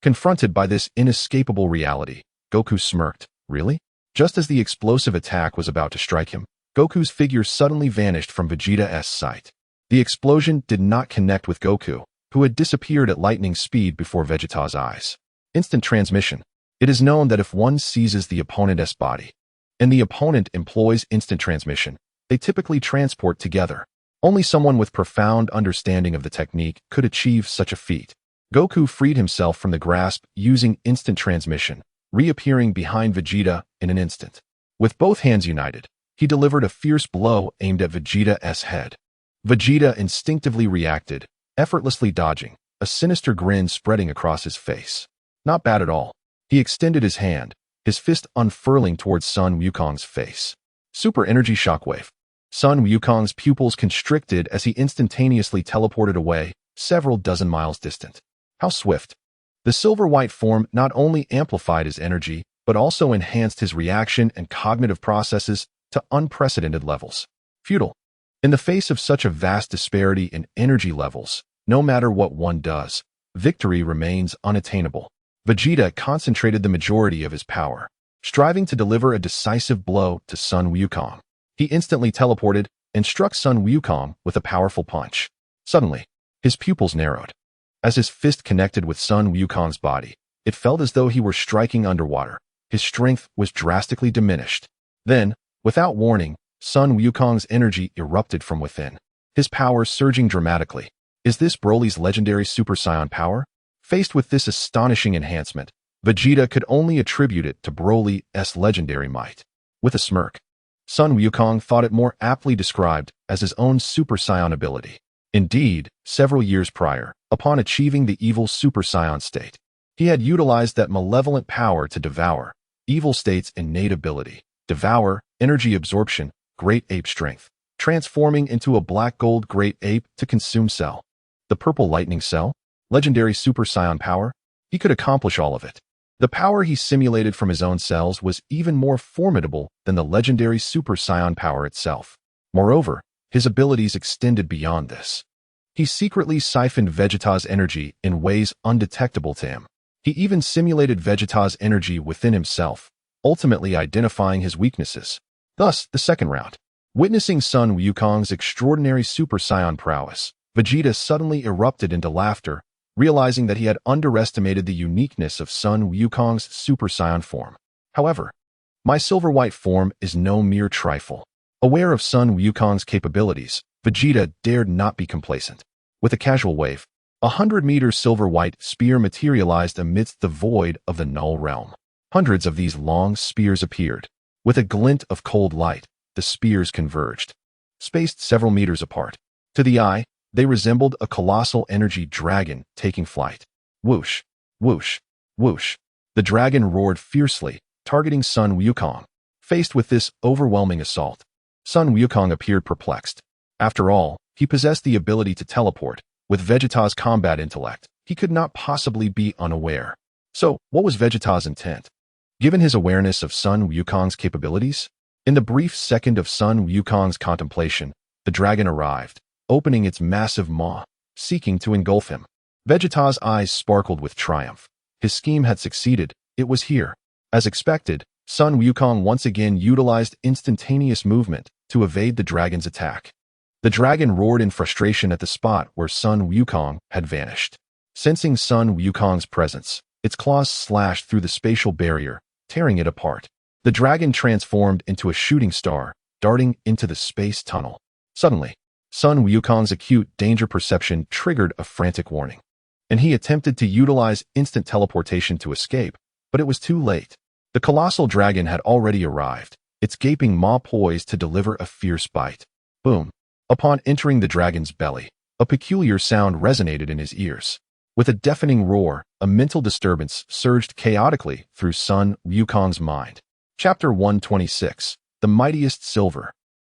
Speaker 1: Confronted by this inescapable reality, Goku smirked. Really? Just as the explosive attack was about to strike him, Goku's figure suddenly vanished from Vegeta's sight. The explosion did not connect with Goku, who had disappeared at lightning speed before Vegeta's eyes. Instant transmission. It is known that if one seizes the opponent's body, and the opponent employs instant transmission, they typically transport together. Only someone with profound understanding of the technique could achieve such a feat. Goku freed himself from the grasp using instant transmission, reappearing behind Vegeta in an instant. With both hands united, he delivered a fierce blow aimed at Vegeta's head. Vegeta instinctively reacted, effortlessly dodging, a sinister grin spreading across his face. Not bad at all. He extended his hand, his fist unfurling towards Sun Wukong's face. Super energy shockwave. Sun Wukong's pupils constricted as he instantaneously teleported away, several dozen miles distant. How swift! The silver-white form not only amplified his energy, but also enhanced his reaction and cognitive processes to unprecedented levels. Futile. In the face of such a vast disparity in energy levels, no matter what one does, victory remains unattainable. Vegeta concentrated the majority of his power, striving to deliver a decisive blow to Sun Wukong. He instantly teleported and struck Sun Wukong with a powerful punch. Suddenly, his pupils narrowed. As his fist connected with Sun Wukong's body, it felt as though he were striking underwater. His strength was drastically diminished. Then, without warning, Sun Wukong's energy erupted from within, his power surging dramatically. Is this Broly's legendary Super Saiyan power? Faced with this astonishing enhancement, Vegeta could only attribute it to Broly's legendary might. With a smirk, Sun Wukong thought it more aptly described as his own Super Saiyan ability. Indeed, several years prior, upon achieving the evil Super Saiyan state, he had utilized that malevolent power to devour evil state's innate ability, devour, energy absorption, great ape strength, transforming into a black gold great ape to consume cell. The purple lightning cell, legendary Super Saiyan power, he could accomplish all of it. The power he simulated from his own cells was even more formidable than the legendary Super Saiyan power itself. Moreover, his abilities extended beyond this. He secretly siphoned Vegeta's energy in ways undetectable to him. He even simulated Vegeta's energy within himself, ultimately identifying his weaknesses. Thus, the second round. Witnessing Sun Wukong's extraordinary Super Saiyan prowess, Vegeta suddenly erupted into laughter, realizing that he had underestimated the uniqueness of Sun Wukong's Super Saiyan form. However, my silver-white form is no mere trifle. Aware of Sun Wukong's capabilities, Vegeta dared not be complacent. With a casual wave, 100-meter silver-white spear materialized amidst the void of the Null Realm. Hundreds of these long spears appeared. With a glint of cold light, the spears converged, spaced several meters apart. To the eye, they resembled a colossal energy dragon taking flight. Whoosh, whoosh, whoosh. The dragon roared fiercely, targeting Sun Wukong. Faced with this overwhelming assault, Sun Wukong appeared perplexed. After all, he possessed the ability to teleport. With Vegeta's combat intellect, he could not possibly be unaware. So, what was Vegeta's intent? Given his awareness of Sun Wukong's capabilities, in the brief second of Sun Wukong's contemplation, the dragon arrived, opening its massive maw, seeking to engulf him. Vegeta's eyes sparkled with triumph. His scheme had succeeded. It was here. As expected, Sun Wukong once again utilized instantaneous movement to evade the dragon's attack. The dragon roared in frustration at the spot where Sun Wukong had vanished. Sensing Sun Wukong's presence, its claws slashed through the spatial barrier, tearing it apart. The dragon transformed into a shooting star, darting into the space tunnel. Suddenly, Sun Wukong's acute danger perception triggered a frantic warning, and he attempted to utilize instant teleportation to escape, but it was too late. The colossal dragon had already arrived, its gaping maw poised to deliver a fierce bite. Boom! Upon entering the dragon's belly, a peculiar sound resonated in his ears. With a deafening roar, a mental disturbance surged chaotically through Sun Wukong's mind. Chapter 126, The Mightiest Silver.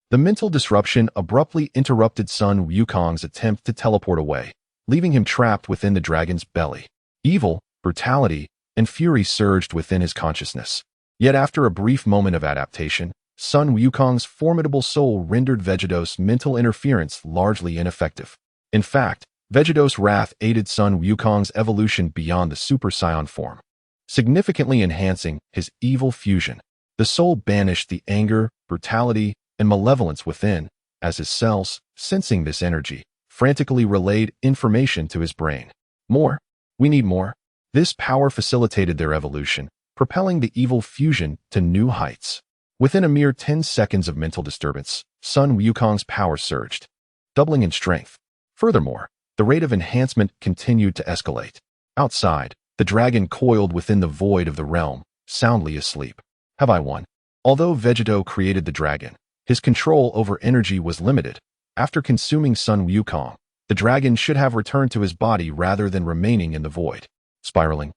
Speaker 1: The mental disruption abruptly interrupted Sun Wukong's attempt to teleport away, leaving him trapped within the dragon's belly. Evil, brutality, and fury surged within his consciousness. Yet after a brief moment of adaptation, Sun Wukong's formidable soul rendered Vegeta's mental interference largely ineffective. In fact, Vegeta's wrath aided Sun Wukong's evolution beyond the Super Saiyan form, significantly enhancing his evil fusion. The soul banished the anger, brutality, and malevolence within, as his cells, sensing this energy, frantically relayed information to his brain. More. We need more. This power facilitated their evolution, propelling the evil fusion to new heights. Within a mere 10 seconds of mental disturbance, Sun Wukong's power surged, doubling in strength. Furthermore, the rate of enhancement continued to escalate. Outside, the dragon coiled within the void of the realm, soundly asleep. Have I won? Although Vegeta created the dragon, his control over energy was limited. After consuming Sun Wukong, the dragon should have returned to his body rather than remaining in the void. Spiraling.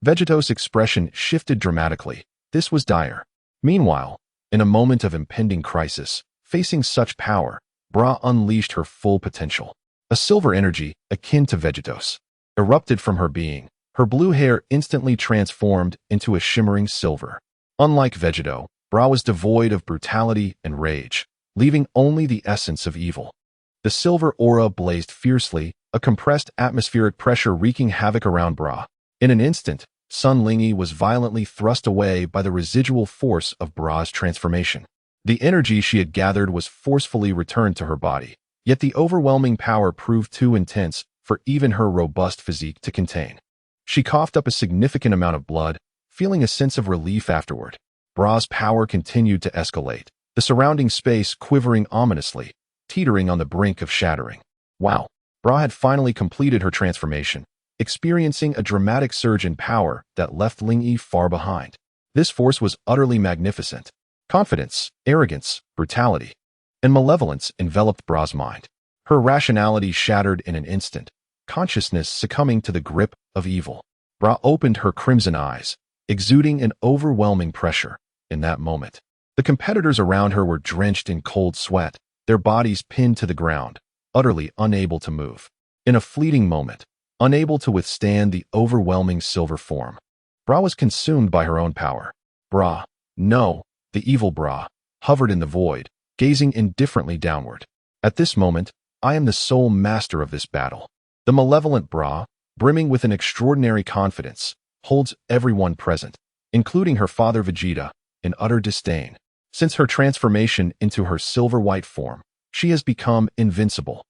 Speaker 1: Vegeta's expression shifted dramatically. This was dire. Meanwhile, in a moment of impending crisis, Facing such power, Bra unleashed her full potential. A silver energy, akin to Vegetos, erupted from her being. Her blue hair instantly transformed into a shimmering silver. Unlike Vegeto, Bra was devoid of brutality and rage, leaving only the essence of evil. The silver aura blazed fiercely, a compressed atmospheric pressure wreaking havoc around Bra. In an instant, Sun Lingyi was violently thrust away by the residual force of Bra's transformation. The energy she had gathered was forcefully returned to her body, yet the overwhelming power proved too intense for even her robust physique to contain. She coughed up a significant amount of blood, feeling a sense of relief afterward. Bra's power continued to escalate, the surrounding space quivering ominously, teetering on the brink of shattering. Wow! Bra had finally completed her transformation, experiencing a dramatic surge in power that left Lingyi far behind. This force was utterly magnificent. Confidence, arrogance, brutality, and malevolence enveloped Bra's mind. Her rationality shattered in an instant, consciousness succumbing to the grip of evil. Bra opened her crimson eyes, exuding an overwhelming pressure. In that moment, the competitors around her were drenched in cold sweat, their bodies pinned to the ground, utterly unable to move. In a fleeting moment, unable to withstand the overwhelming silver form, Bra was consumed by her own power. Bra, no, the evil Bra, hovered in the void, gazing indifferently downward. At this moment, I am the sole master of this battle. The malevolent Bra, brimming with an extraordinary confidence, holds everyone present, including her father Vegeta, in utter disdain. Since her transformation into her silver-white form, she has become invincible.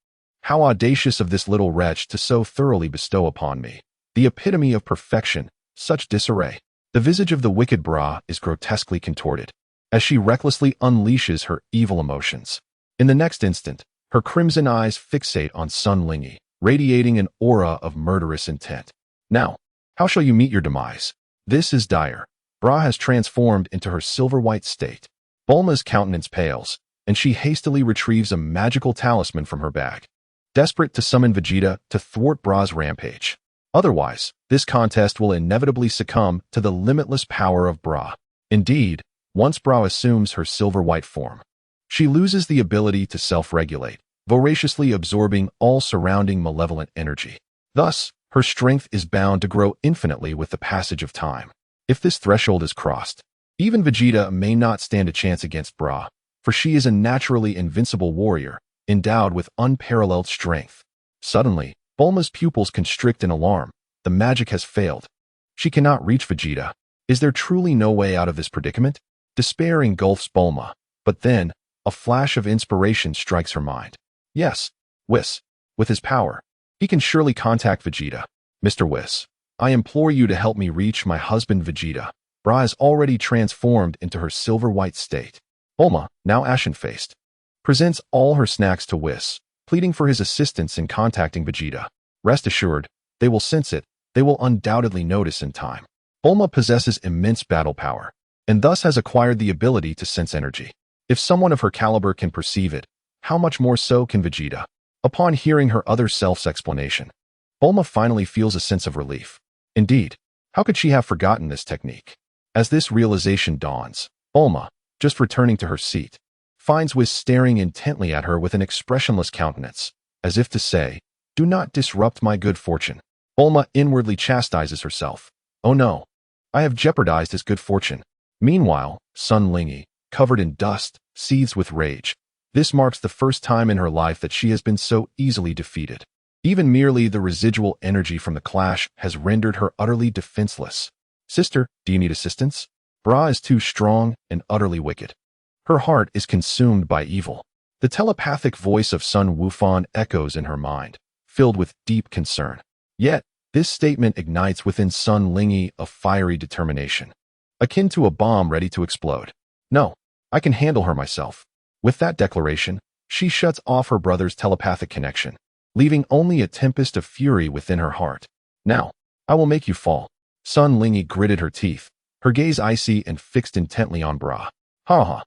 Speaker 1: How audacious of this little wretch to so thoroughly bestow upon me. The epitome of perfection, such disarray. The visage of the wicked Bra is grotesquely contorted, as she recklessly unleashes her evil emotions. In the next instant, her crimson eyes fixate on Sun Lingyi, radiating an aura of murderous intent. Now, how shall you meet your demise? This is dire. Bra has transformed into her silver-white state. Bulma's countenance pales, and she hastily retrieves a magical talisman from her bag, desperate to summon Vegeta to thwart Bra's rampage. Otherwise, this contest will inevitably succumb to the limitless power of Bra. Indeed, once Bra assumes her silver-white form, she loses the ability to self-regulate, voraciously absorbing all surrounding malevolent energy. Thus, her strength is bound to grow infinitely with the passage of time. If this threshold is crossed, even Vegeta may not stand a chance against Bra, for she is a naturally invincible warrior, endowed with unparalleled strength. Suddenly, Bulma's pupils constrict in alarm. The magic has failed. She cannot reach Vegeta. Is there truly no way out of this predicament? Despair engulfs Bulma, but then, a flash of inspiration strikes her mind. Yes, Whis. With his power, he can surely contact Vegeta. Mr. Whis, I implore you to help me reach my husband Vegeta. Bra is already transformed into her silver-white state. Bulma, now ashen-faced, presents all her snacks to Whis, pleading for his assistance in contacting Vegeta. Rest assured, they will sense it. They will undoubtedly notice in time. Bulma possesses immense battle power, and thus has acquired the ability to sense energy. If someone of her caliber can perceive it, how much more so can Vegeta? Upon hearing her other self's explanation, Bulma finally feels a sense of relief. Indeed, how could she have forgotten this technique? As this realization dawns, Bulma, just returning to her seat, finds Whis staring intently at her with an expressionless countenance, as if to say, "Do not disrupt my good fortune." Bulma inwardly chastises herself. Oh no, I have jeopardized his good fortune. Meanwhile, Sun Lingyi, covered in dust, seethes with rage. This marks the first time in her life that she has been so easily defeated. Even merely the residual energy from the clash has rendered her utterly defenseless. Sister, do you need assistance? Bra is too strong and utterly wicked. Her heart is consumed by evil. The telepathic voice of Sun Wufan echoes in her mind, filled with deep concern. Yet, this statement ignites within Sun Lingyi a fiery determination, akin to a bomb ready to explode. No, I can handle her myself. With that declaration, she shuts off her brother's telepathic connection, leaving only a tempest of fury within her heart. Now, I will make you fall. Sun Lingyi gritted her teeth, her gaze icy and fixed intently on Bra. Ha ha.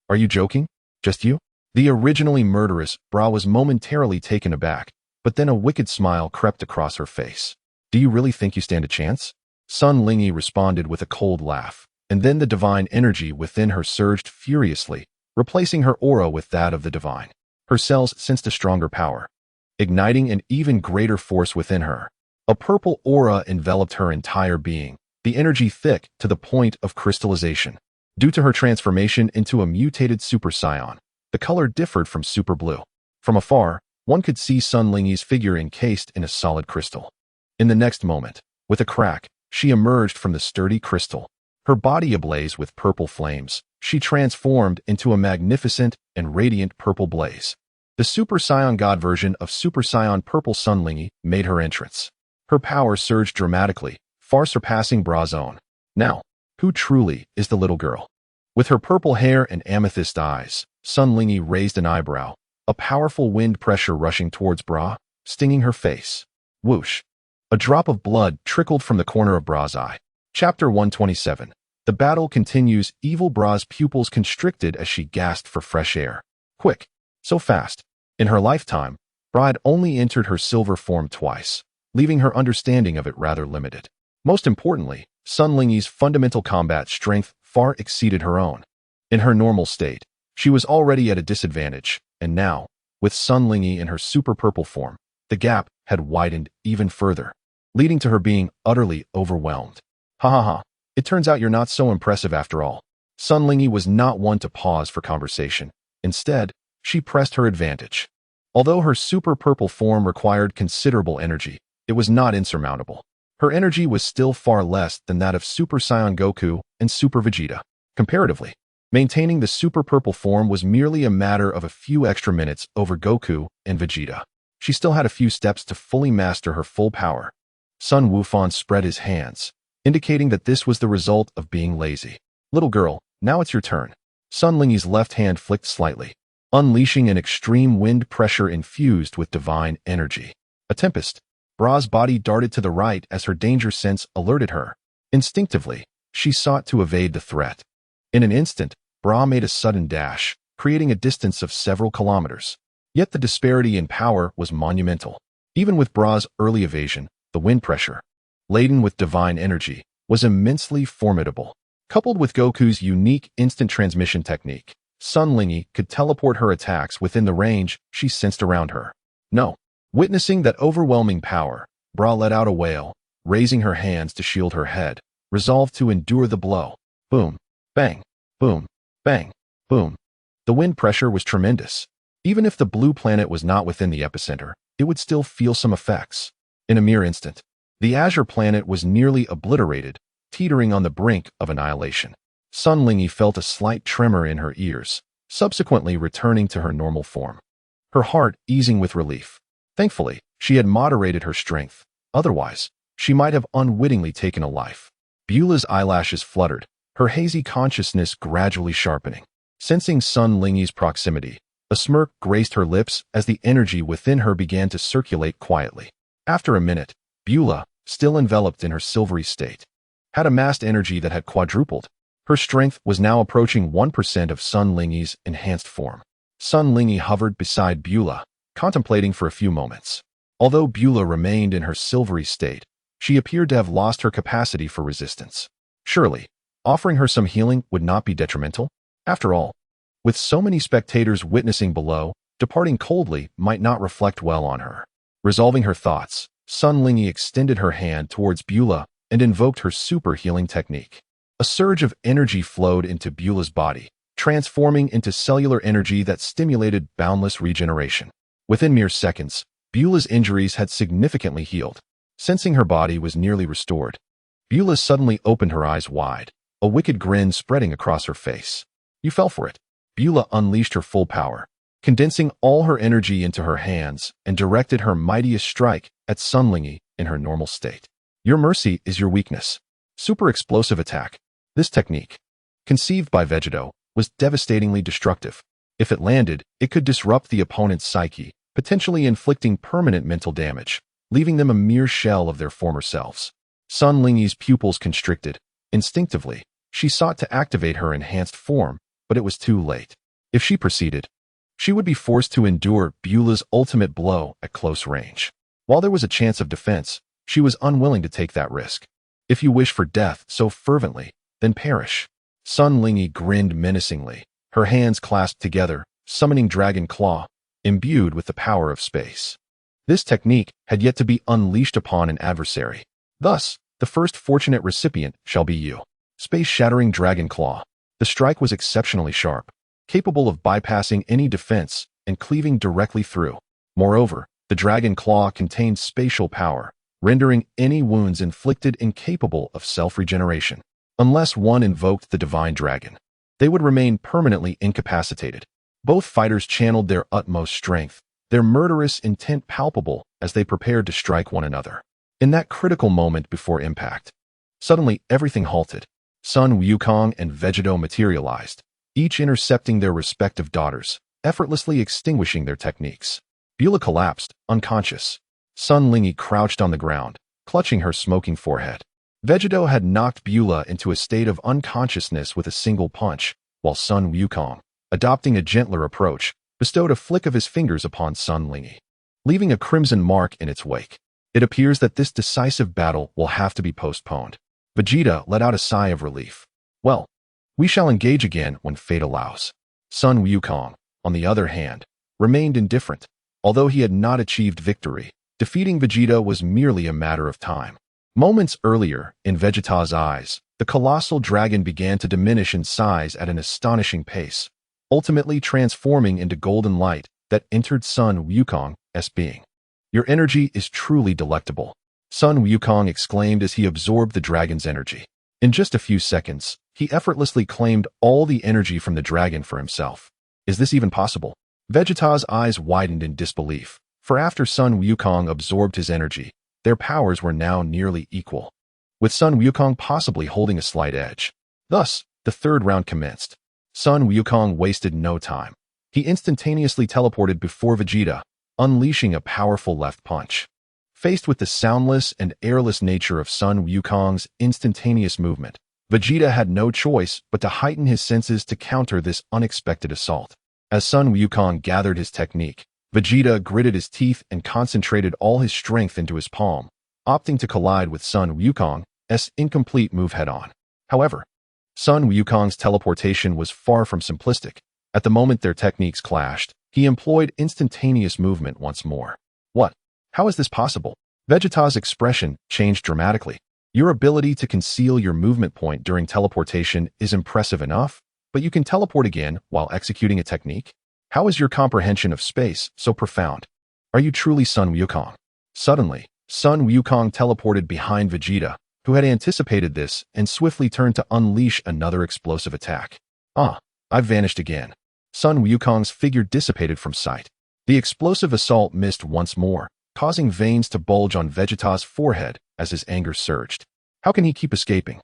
Speaker 1: Are you joking? Just you? The originally murderous Bra was momentarily taken aback, but then a wicked smile crept across her face. Do you really think you stand a chance? Sun Lingyi responded with a cold laugh, and then the divine energy within her surged furiously, replacing her aura with that of the divine. Her cells sensed a stronger power, igniting an even greater force within her. A purple aura enveloped her entire being, the energy thick to the point of crystallization. Due to her transformation into a mutated Super Saiyan, the color differed from Super Blue. From afar, one could see Sun Lingyi's figure encased in a solid crystal. In the next moment, with a crack, she emerged from the sturdy crystal. Her body ablaze with purple flames, she transformed into a magnificent and radiant purple blaze. The Super Saiyan God version of Super Saiyan Purple Sun Lingyi made her entrance. Her power surged dramatically, far surpassing Bra's own. Now, who truly is the little girl? With her purple hair and amethyst eyes, Sun Lingyi raised an eyebrow, a powerful wind pressure rushing towards Bra, stinging her face. Whoosh! A drop of blood trickled from the corner of Bra's eye. Chapter 127. The battle continues. Evil Bra's pupils constricted as she gasped for fresh air. Quick! So fast! In her lifetime, Bra had only entered her silver form twice, leaving her understanding of it rather limited. Most importantly, Sun Lingyi's fundamental combat strength far exceeded her own. In her normal state, she was already at a disadvantage, and now, with Sun Lingyi in her super purple form, the gap had widened even further, leading to her being utterly overwhelmed. Ha ha ha, it turns out you're not so impressive after all. Sun Lingyi was not one to pause for conversation. Instead, she pressed her advantage. Although her super purple form required considerable energy, it was not insurmountable. Her energy was still far less than that of Super Saiyan Goku and Super Vegeta. Comparatively, maintaining the super purple form was merely a matter of a few extra minutes over Goku and Vegeta. She still had a few steps to fully master her full power. Sun Wufan spread his hands, indicating that this was the result of being lazy. Little girl, now it's your turn. Sun Lingyi's left hand flicked slightly, unleashing an extreme wind pressure infused with divine energy. A tempest. Bra's body darted to the right as her danger sense alerted her. Instinctively, she sought to evade the threat. In an instant, Bra made a sudden dash, creating a distance of several kilometers. Yet the disparity in power was monumental. Even with Bra's early evasion, the wind pressure, laden with divine energy, was immensely formidable. Coupled with Goku's unique instant transmission technique, Sun Lingyi could teleport her attacks within the range she sensed around her. No. Witnessing that overwhelming power, Bra let out a wail, raising her hands to shield her head, resolved to endure the blow. Boom, bang, boom, bang, boom. The wind pressure was tremendous. Even if the blue planet was not within the epicenter, it would still feel some effects. In a mere instant, the azure planet was nearly obliterated, teetering on the brink of annihilation. Sun Lingyi felt a slight tremor in her ears, subsequently returning to her normal form. Her heart easing with relief. Thankfully, she had moderated her strength. Otherwise, she might have unwittingly taken a life. Beulah's eyelashes fluttered, her hazy consciousness gradually sharpening. Sensing Sun Lingyi's proximity, a smirk graced her lips as the energy within her began to circulate quietly. After a minute, Beulah, still enveloped in her silvery state, had amassed energy that had quadrupled. Her strength was now approaching 1% of Sun Lingyi's enhanced form. Sun Lingyi hovered beside Beulah, contemplating for a few moments. Although Beulah remained in her silvery state, she appeared to have lost her capacity for resistance. Surely, offering her some healing would not be detrimental? After all, with so many spectators witnessing below, departing coldly might not reflect well on her. Resolving her thoughts, Sun Lingyi extended her hand towards Beulah and invoked her super healing technique. A surge of energy flowed into Beulah's body, transforming into cellular energy that stimulated boundless regeneration. Within mere seconds, Beulah's injuries had significantly healed. Sensing her body was nearly restored, Beulah suddenly opened her eyes wide, a wicked grin spreading across her face. You fell for it. Beulah unleashed her full power, condensing all her energy into her hands and directed her mightiest strike at Sun Lingyi in her normal state. Your mercy is your weakness. Super explosive attack. This technique, conceived by Vegeta, was devastatingly destructive. If it landed, it could disrupt the opponent's psyche, potentially inflicting permanent mental damage, leaving them a mere shell of their former selves. Sun Lingyi's pupils constricted. Instinctively, she sought to activate her enhanced form, but it was too late. If she proceeded, she would be forced to endure Beulah's ultimate blow at close range. While there was a chance of defense, she was unwilling to take that risk. If you wish for death so fervently, then perish. Sun Lingyi grinned menacingly, her hands clasped together, summoning Dragon Claw, imbued with the power of space. This technique had yet to be unleashed upon an adversary. Thus, the first fortunate recipient shall be you. Space-shattering Dragon Claw. The strike was exceptionally sharp, capable of bypassing any defense and cleaving directly through. Moreover, the Dragon Claw contained spatial power, rendering any wounds inflicted incapable of self-regeneration. Unless one invoked the Divine Dragon, they would remain permanently incapacitated. Both fighters channeled their utmost strength, their murderous intent palpable as they prepared to strike one another. In that critical moment before impact, suddenly everything halted. Sun Wukong and Vegeta materialized, each intercepting their respective daughters, effortlessly extinguishing their techniques. Beulah collapsed, unconscious. Sun Lingy crouched on the ground, clutching her smoking forehead. Vegeta had knocked Beulah into a state of unconsciousness with a single punch, while Sun Wukong, adopting a gentler approach, bestowed a flick of his fingers upon Sun Lingy, leaving a crimson mark in its wake. It appears that this decisive battle will have to be postponed. Vegeta let out a sigh of relief. Well, we shall engage again when fate allows. Sun Wukong, on the other hand, remained indifferent. Although he had not achieved victory, defeating Vegeta was merely a matter of time. Moments earlier, in Vegeta's eyes, the colossal dragon began to diminish in size at an astonishing pace, ultimately transforming into golden light that entered Sun Wukong's being. Your energy is truly delectable, Sun Wukong exclaimed as he absorbed the dragon's energy. In just a few seconds, he effortlessly claimed all the energy from the dragon for himself. Is this even possible? Vegeta's eyes widened in disbelief, for after Sun Wukong absorbed his energy, their powers were now nearly equal, with Sun Wukong possibly holding a slight edge. Thus, the third round commenced. Sun Wukong wasted no time. He instantaneously teleported before Vegeta, unleashing a powerful left punch. Faced with the soundless and airless nature of Sun Wukong's instantaneous movement, Vegeta had no choice but to heighten his senses to counter this unexpected assault. As Sun Wukong gathered his technique, Vegeta gritted his teeth and concentrated all his strength into his palm, opting to collide with Sun Wukong's incomplete move head-on. However, Sun Wukong's teleportation was far from simplistic. At the moment their techniques clashed, he employed instantaneous movement once more. What? How is this possible? Vegeta's expression changed dramatically. Your ability to conceal your movement point during teleportation is impressive enough, but you can teleport again while executing a technique? How is your comprehension of space so profound? Are you truly Sun Wukong? Suddenly, Sun Wukong teleported behind Vegeta, who had anticipated this and swiftly turned to unleash another explosive attack. I've vanished again. Sun Wukong's figure dissipated from sight. The explosive assault missed once more, causing veins to bulge on Vegeta's forehead as his anger surged. How can he keep escaping?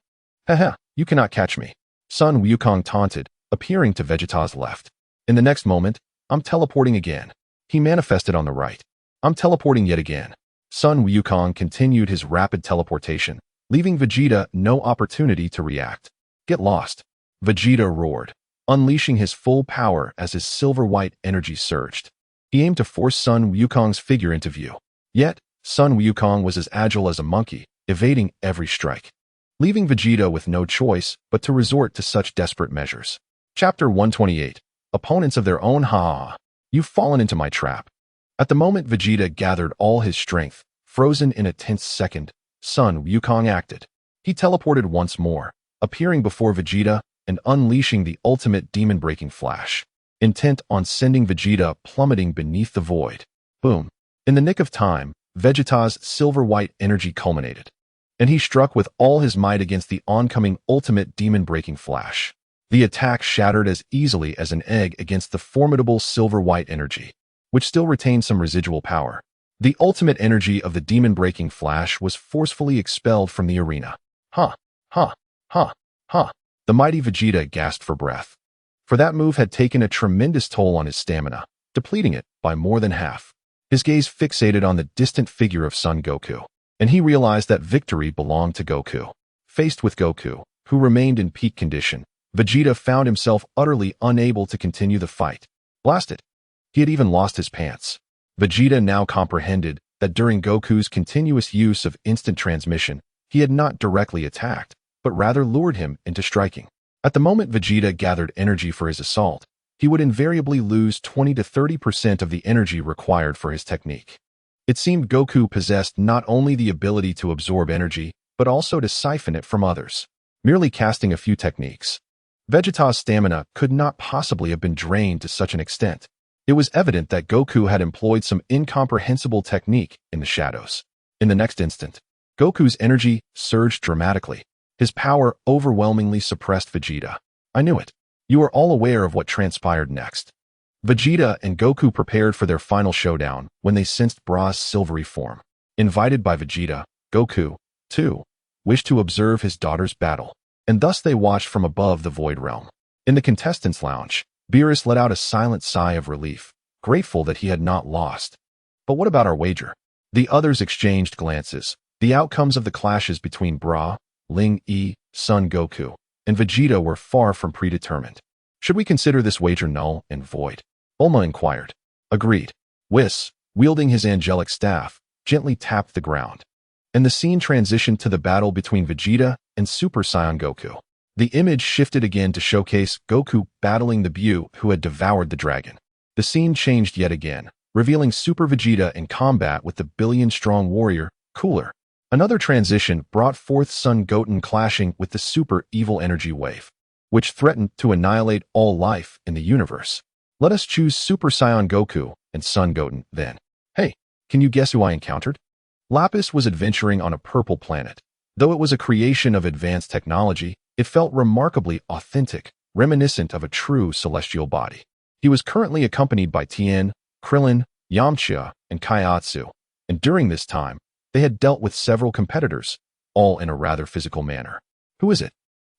Speaker 1: Haha, you cannot catch me. Sun Wukong taunted, appearing to Vegeta's left. In the next moment, I'm teleporting again. He manifested on the right. I'm teleporting yet again. Sun Wukong continued his rapid teleportation, leaving Vegeta no opportunity to react. Get lost. Vegeta roared, unleashing his full power as his silver-white energy surged. He aimed to force Sun Wukong's figure into view. Yet, Sun Wukong was as agile as a monkey, evading every strike, leaving Vegeta with no choice but to resort to such desperate measures. Chapter 128. Opponents of their own. You've fallen into my trap. At the moment Vegeta gathered all his strength, frozen in a tense second, Sun Wukong acted. He teleported once more, appearing before Vegeta and unleashing the ultimate demon-breaking flash, intent on sending Vegeta plummeting beneath the void. Boom. In the nick of time, Vegeta's silver-white energy culminated, and he struck with all his might against the oncoming ultimate demon-breaking flash. The attack shattered as easily as an egg against the formidable silver-white energy, which still retained some residual power. The ultimate energy of the demon-breaking flash was forcefully expelled from the arena. The mighty Vegeta gasped for breath, for that move had taken a tremendous toll on his stamina, depleting it by more than half. His gaze fixated on the distant figure of Son Goku, and he realized that victory belonged to Goku. Faced with Goku, who remained in peak condition, Vegeta found himself utterly unable to continue the fight. Blasted! He had even lost his pants. Vegeta now comprehended that during Goku's continuous use of instant transmission, he had not directly attacked, but rather lured him into striking. At the moment Vegeta gathered energy for his assault, he would invariably lose 20 to 30% of the energy required for his technique. It seemed Goku possessed not only the ability to absorb energy, but also to siphon it from others, merely casting a few techniques. Vegeta's stamina could not possibly have been drained to such an extent. It was evident that Goku had employed some incomprehensible technique in the shadows. In the next instant, Goku's energy surged dramatically. His power overwhelmingly suppressed Vegeta. I knew it. You are all aware of what transpired next. Vegeta and Goku prepared for their final showdown when they sensed Bra's silvery form. Invited by Vegeta, Goku, too, wished to observe his daughter's battle, and thus they watched from above the Void Realm. In the contestants' lounge, Beerus let out a silent sigh of relief, grateful that he had not lost. But what about our wager? The others exchanged glances. The outcomes of the clashes between Bra, Ling Yi, Son Goku, and Vegeta were far from predetermined. Should we consider this wager null and void? Bulma inquired. Agreed. Whis, wielding his angelic staff, gently tapped the ground. And the scene transitioned to the battle between Vegeta and Super Saiyan Goku. The image shifted again to showcase Goku battling the Buu who had devoured the dragon. The scene changed yet again, revealing Super Vegeta in combat with the billion-strong warrior, Cooler. Another transition brought forth Son Goten clashing with the super evil energy wave, which threatened to annihilate all life in the universe. Let us choose Super Saiyan Goku and Son Goten then. Hey, can you guess who I encountered? Lapis was adventuring on a purple planet. Though it was a creation of advanced technology, it felt remarkably authentic, reminiscent of a true celestial body. He was currently accompanied by Tien, Krillin, Yamcha, and Kaiatsu, and during this time, they had dealt with several competitors, all in a rather physical manner. Who is it?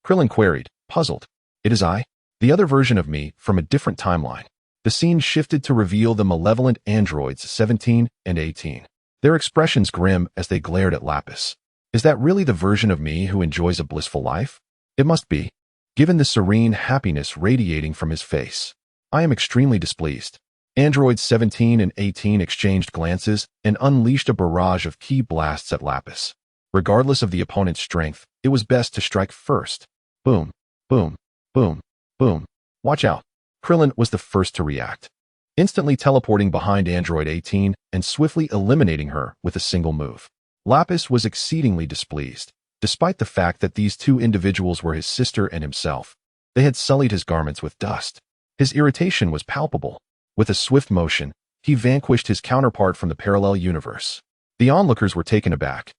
Speaker 1: Krillin queried, puzzled. It is I, the other version of me from a different timeline. The scene shifted to reveal the malevolent androids 17 and 18. Their expressions grim as they glared at Lapis. Is that really the version of me who enjoys a blissful life? It must be, given the serene happiness radiating from his face. I am extremely displeased. Androids 17 and 18 exchanged glances and unleashed a barrage of ki blasts at Lapis. Regardless of the opponent's strength, it was best to strike first. Boom, boom, boom, boom. Watch out. Krillin was the first to react, instantly teleporting behind Android 18 and swiftly eliminating her with a single move. Lapis was exceedingly displeased. Despite the fact that these two individuals were his sister and himself, they had sullied his garments with dust. His irritation was palpable. With a swift motion, he vanquished his counterpart from the parallel universe. The onlookers were taken aback,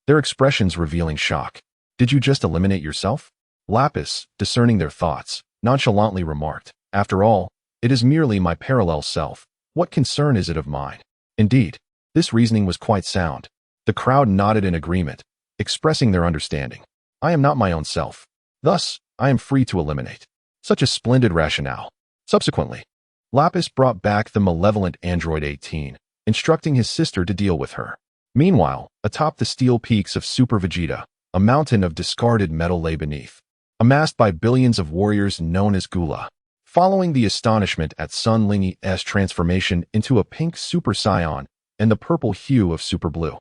Speaker 1: their expressions revealing shock. Did you just eliminate yourself? Lapis, discerning their thoughts, nonchalantly remarked, after all, it is merely my parallel self. What concern is it of mine? Indeed, this reasoning was quite sound. The crowd nodded in agreement, expressing their understanding. I am not my own self. Thus, I am free to eliminate. Such a splendid rationale. Subsequently, Lapis brought back the malevolent Android 18, instructing his sister to deal with her. Meanwhile, atop the steel peaks of Super Vegeta, a mountain of discarded metal lay beneath, amassed by billions of warriors known as Gula. Following the astonishment at Sun Ling's transformation into a pink Super Saiyan and the purple hue of Super Blue,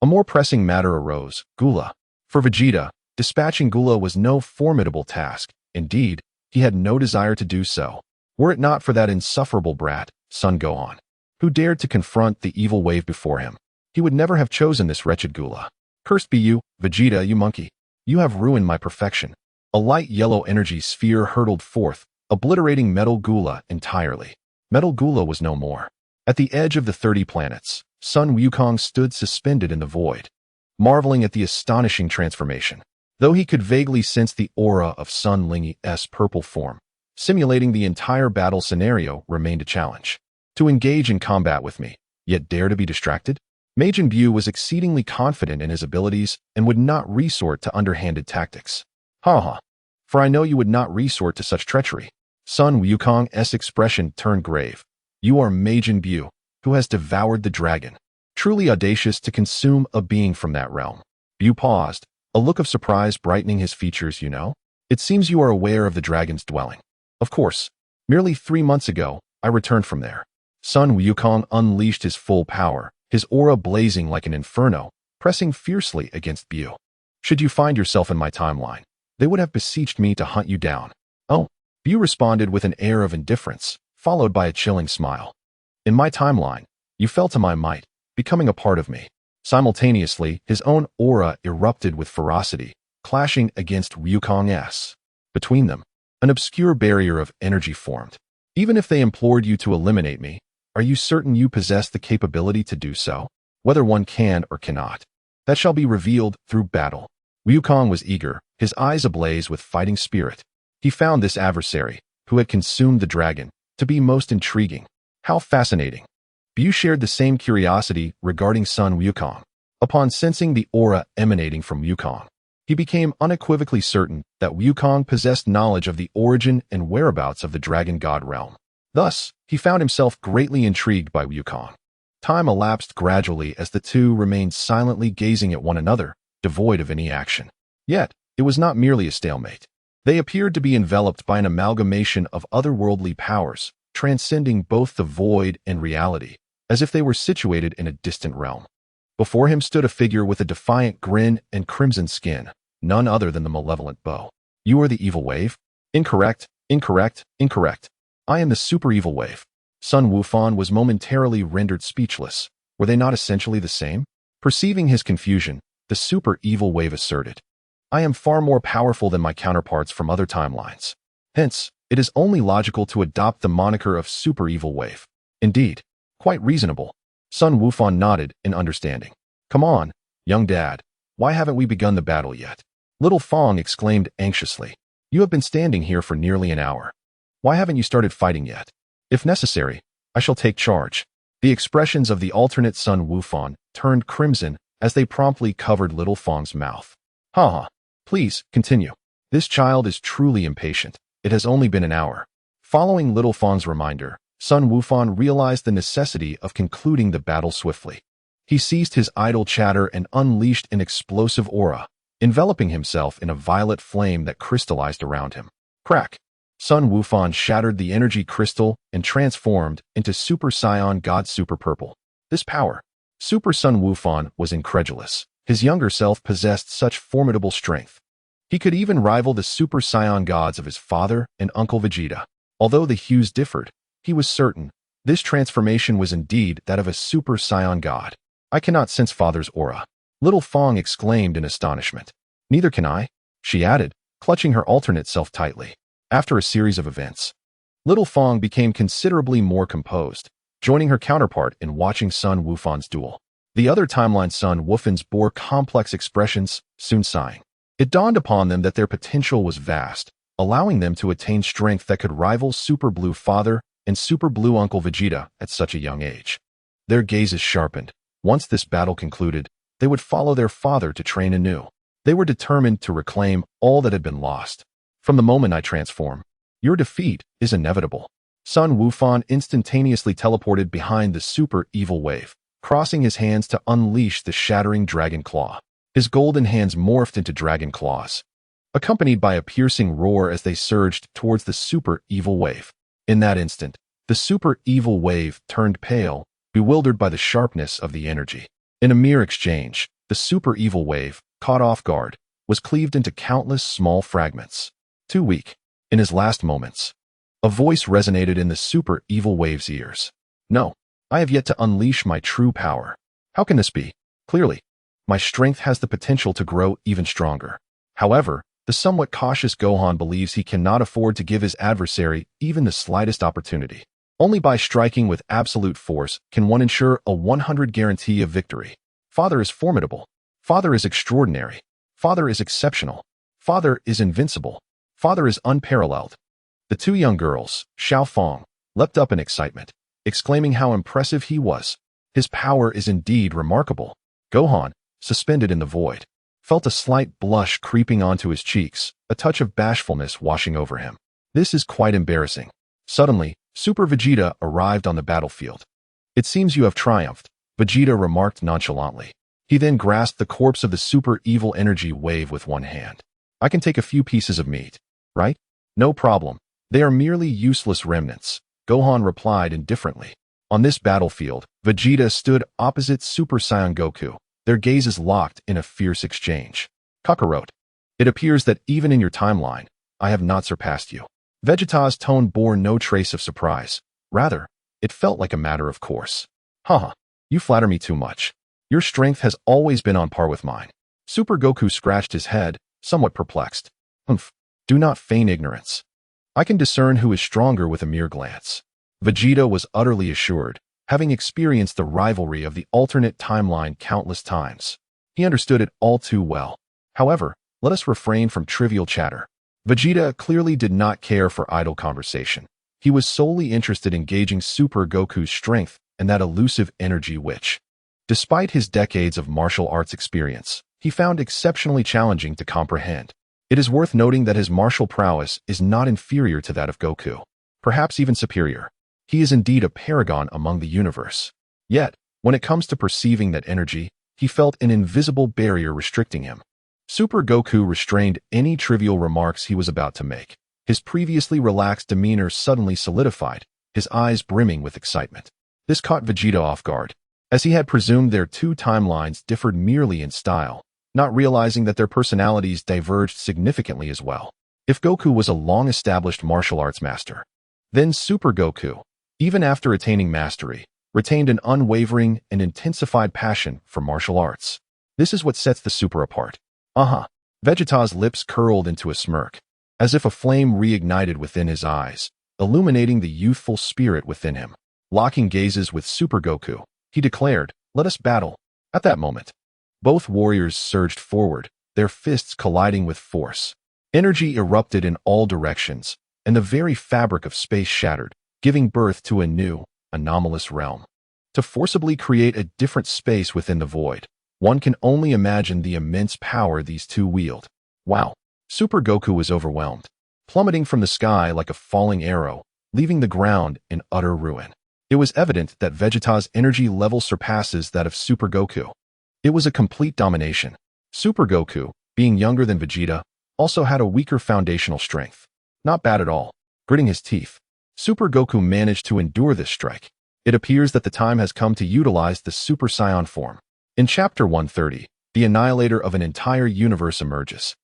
Speaker 1: a more pressing matter arose, Gula. For Vegeta, dispatching Gula was no formidable task. Indeed, he had no desire to do so. Were it not for that insufferable brat, Son Gohan, who dared to confront the evil wave before him, he would never have chosen this wretched Gula. Cursed be you, Vegeta, you monkey. You have ruined my perfection. A light yellow energy sphere hurtled forth, obliterating Metal Gula entirely. Metal Gula was no more. At the edge of the 30 planets, Sun Wukong stood suspended in the void, marveling at the astonishing transformation. Though he could vaguely sense the aura of Sun Ling's purple form, simulating the entire battle scenario remained a challenge. To engage in combat with me, yet dare to be distracted? Majin Buu was exceedingly confident in his abilities and would not resort to underhanded tactics. Ha! For I know you would not resort to such treachery. Sun Wukong's expression turned grave. You are Majin Buu, who has devoured the dragon. Truly audacious to consume a being from that realm. Buu paused, a look of surprise brightening his features, you know. It seems you are aware of the dragon's dwelling. Of course, merely 3 months ago, I returned from there. Sun Wukong unleashed his full power, his aura blazing like an inferno, pressing fiercely against Buu. Should you find yourself in my timeline, they would have beseeched me to hunt you down. Oh, you responded with an air of indifference, followed by a chilling smile. In my timeline, you fell to my might, becoming a part of me. Simultaneously, his own aura erupted with ferocity, clashing against Wukong's. Between them, an obscure barrier of energy formed. Even if they implored you to eliminate me, are you certain you possess the capability to do so? Whether one can or cannot, that shall be revealed through battle. Wukong was eager, his eyes ablaze with fighting spirit. He found this adversary, who had consumed the dragon, to be most intriguing. How fascinating. Bu shared the same curiosity regarding Sun Wukong. Upon sensing the aura emanating from Wukong, he became unequivocally certain that Wukong possessed knowledge of the origin and whereabouts of the dragon god realm. Thus, he found himself greatly intrigued by Wukong. Time elapsed gradually as the two remained silently gazing at one another, devoid of any action. Yet, it was not merely a stalemate. They appeared to be enveloped by an amalgamation of otherworldly powers, transcending both the void and reality, as if they were situated in a distant realm. Before him stood a figure with a defiant grin and crimson skin, none other than the malevolent Bo. You are the evil wave? Incorrect, incorrect, incorrect. I am the super evil wave. Sun Wufan was momentarily rendered speechless. Were they not essentially the same? Perceiving his confusion, the super evil wave asserted, I am far more powerful than my counterparts from other timelines. Hence, it is only logical to adopt the moniker of super evil wave. Indeed, quite reasonable. Sun Wufan nodded in understanding. Come on, young dad. Why haven't we begun the battle yet? Little Fong exclaimed anxiously. You have been standing here for nearly an hour. Why haven't you started fighting yet? If necessary, I shall take charge. The expressions of the alternate Sun Wufan turned crimson as they promptly covered Little Fong's mouth. Ha! Please, continue. This child is truly impatient. It has only been an hour. Following Little Fong's reminder, Sun Wufan realized the necessity of concluding the battle swiftly. He ceased his idle chatter and unleashed an explosive aura, enveloping himself in a violet flame that crystallized around him. Crack! Sun Wufan shattered the energy crystal and transformed into Super Saiyan God Super Purple. This power, Super Sun Wufan was incredulous. His younger self possessed such formidable strength. He could even rival the Super Saiyan gods of his father and Uncle Vegeta. Although the hues differed, he was certain this transformation was indeed that of a Super Saiyan god. I cannot sense father's aura. Little Fong exclaimed in astonishment. Neither can I, she added, clutching her alternate self tightly. After a series of events, Little Fong became considerably more composed, joining her counterpart in watching Sun Wufan's duel. The other timeline Sun Wufans bore complex expressions, soon sighing. It dawned upon them that their potential was vast, allowing them to attain strength that could rival Super Blue Father and Super Blue Uncle Vegeta at such a young age. Their gazes sharpened. Once this battle concluded, they would follow their father to train anew. They were determined to reclaim all that had been lost. From the moment I transform, your defeat is inevitable. Sun Wufan instantaneously teleported behind the super evil wave, crossing his hands to unleash the shattering dragon claw. His golden hands morphed into dragon claws, accompanied by a piercing roar as they surged towards the super evil wave. In that instant, the super evil wave turned pale, bewildered by the sharpness of the energy. In a mere exchange, the super evil wave, caught off guard, was cleaved into countless small fragments. Too weak. In his last moments, a voice resonated in the super evil wave's ears. No, I have yet to unleash my true power. How can this be? Clearly, my strength has the potential to grow even stronger. However, the somewhat cautious Gohan believes he cannot afford to give his adversary even the slightest opportunity. Only by striking with absolute force can one ensure a 100% guarantee of victory. Father is formidable. Father is extraordinary. Father is exceptional. Father is invincible. Father is unparalleled. The two young girls, Xiao Fong, leapt up in excitement, exclaiming how impressive he was. His power is indeed remarkable. Gohan, suspended in the void, felt a slight blush creeping onto his cheeks, a touch of bashfulness washing over him. This is quite embarrassing. Suddenly, Super Vegeta arrived on the battlefield. It seems you have triumphed, Vegeta remarked nonchalantly. He then grasped the corpse of the super evil energy wave with one hand. I can take a few pieces of meat, right? No problem. They are merely useless remnants, Gohan replied indifferently. On this battlefield, Vegeta stood opposite Super Saiyan Goku, their gazes locked in a fierce exchange. Kakarot. It appears that even in your timeline, I have not surpassed you. Vegeta's tone bore no trace of surprise. Rather, it felt like a matter of course. Haha, you flatter me too much. Your strength has always been on par with mine. Super Goku scratched his head, somewhat perplexed. Humph, do not feign ignorance. I can discern who is stronger with a mere glance. Vegeta was utterly assured, having experienced the rivalry of the alternate timeline countless times. He understood it all too well. However, let us refrain from trivial chatter. Vegeta clearly did not care for idle conversation. He was solely interested in gauging Super Goku's strength and that elusive energy which, despite his decades of martial arts experience, he found exceptionally challenging to comprehend. It is worth noting that his martial prowess is not inferior to that of Goku, perhaps even superior. He is indeed a paragon among the universe. Yet, when it comes to perceiving that energy, he felt an invisible barrier restricting him. Super Goku restrained any trivial remarks he was about to make. His previously relaxed demeanor suddenly solidified, his eyes brimming with excitement. This caught Vegeta off guard, as he had presumed their two timelines differed merely in style, not realizing that their personalities diverged significantly as well. If Goku was a long-established martial arts master, then Super Goku, even after attaining mastery, retained an unwavering and intensified passion for martial arts. This is what sets the Super apart. Vegeta's lips curled into a smirk, as if a flame reignited within his eyes, illuminating the youthful spirit within him. Locking gazes with Super Goku, he declared, "Let us battle." At that moment, both warriors surged forward, their fists colliding with force. Energy erupted in all directions, and the very fabric of space shattered, giving birth to a new, anomalous realm. To forcibly create a different space within the void, one can only imagine the immense power these two wield. Wow! Super Goku was overwhelmed, plummeting from the sky like a falling arrow, leaving the ground in utter ruin. It was evident that Vegeta's energy level surpasses that of Super Goku. It was a complete domination. Super Goku, being younger than Vegeta, also had a weaker foundational strength. Not bad at all. Gritting his teeth, Super Goku managed to endure this strike. It appears that the time has come to utilize the Super Saiyan form. In Chapter 130, the annihilator of an entire universe emerges.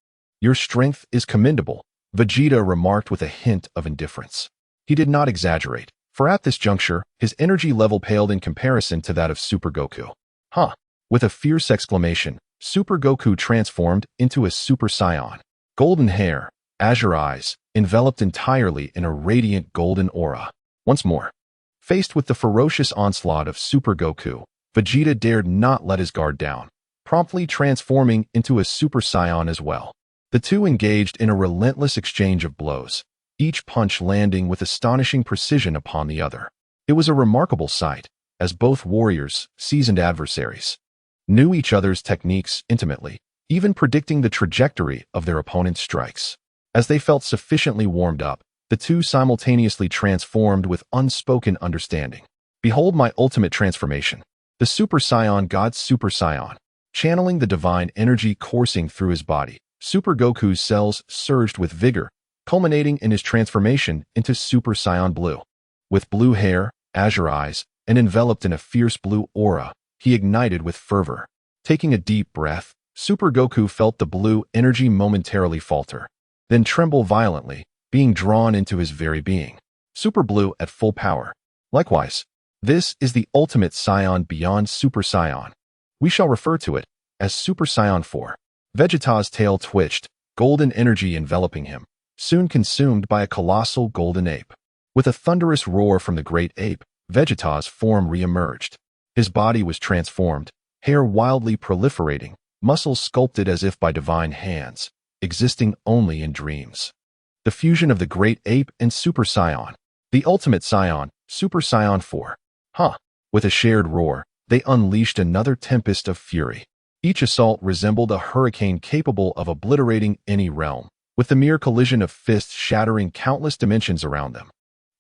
Speaker 1: Your strength is commendable, Vegeta remarked with a hint of indifference. He did not exaggerate, for at this juncture, his energy level paled in comparison to that of Super Goku. With a fierce exclamation, Super Goku transformed into a Super Saiyan. Golden hair, azure eyes, enveloped entirely in a radiant golden aura. Once more, faced with the ferocious onslaught of Super Goku, Vegeta dared not let his guard down, promptly transforming into a Super Saiyan as well. The two engaged in a relentless exchange of blows, each punch landing with astonishing precision upon the other. It was a remarkable sight, as both warriors, seasoned adversaries, knew each other's techniques intimately, even predicting the trajectory of their opponent's strikes. As they felt sufficiently warmed up, the two simultaneously transformed with unspoken understanding. Behold my ultimate transformation. The Super Saiyan God Super Saiyan. Channeling the divine energy coursing through his body, Super Goku's cells surged with vigor, culminating in his transformation into Super Saiyan Blue. With blue hair, azure eyes, and enveloped in a fierce blue aura, he ignited with fervor. Taking a deep breath, Super Goku felt the blue energy momentarily falter, then tremble violently, being drawn into his very being. Super Blue at full power. Likewise, this is the ultimate Saiyan beyond Super Saiyan. We shall refer to it as Super Saiyan 4. Vegeta's tail twitched, golden energy enveloping him, soon consumed by a colossal golden ape. With a thunderous roar from the great ape, Vegeta's form re-emerged. His body was transformed, hair wildly proliferating, muscles sculpted as if by divine hands, existing only in dreams. The fusion of the great ape and Super Saiyan. The ultimate Saiyan, Super Saiyan 4. With a shared roar, they unleashed another tempest of fury. Each assault resembled a hurricane capable of obliterating any realm, with the mere collision of fists shattering countless dimensions around them.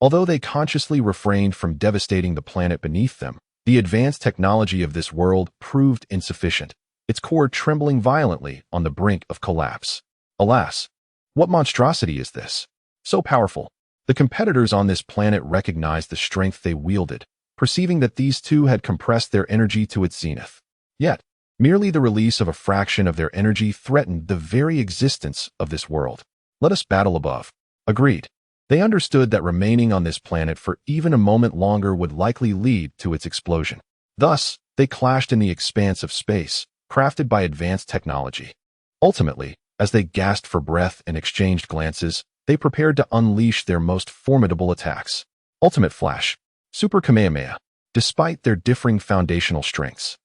Speaker 1: Although they consciously refrained from devastating the planet beneath them, the advanced technology of this world proved insufficient, its core trembling violently on the brink of collapse. Alas, what monstrosity is this? So powerful. The competitors on this planet recognized the strength they wielded, perceiving that these two had compressed their energy to its zenith. Yet, Merely the release of a fraction of their energy threatened the very existence of this world. Let us battle above. Agreed. They understood that remaining on this planet for even a moment longer would likely lead to its explosion. Thus, they clashed in the expanse of space, crafted by advanced technology. Ultimately, as they gasped for breath and exchanged glances, they prepared to unleash their most formidable attacks. Ultimate Flash, Super Kamehameha. Despite their differing foundational strengths,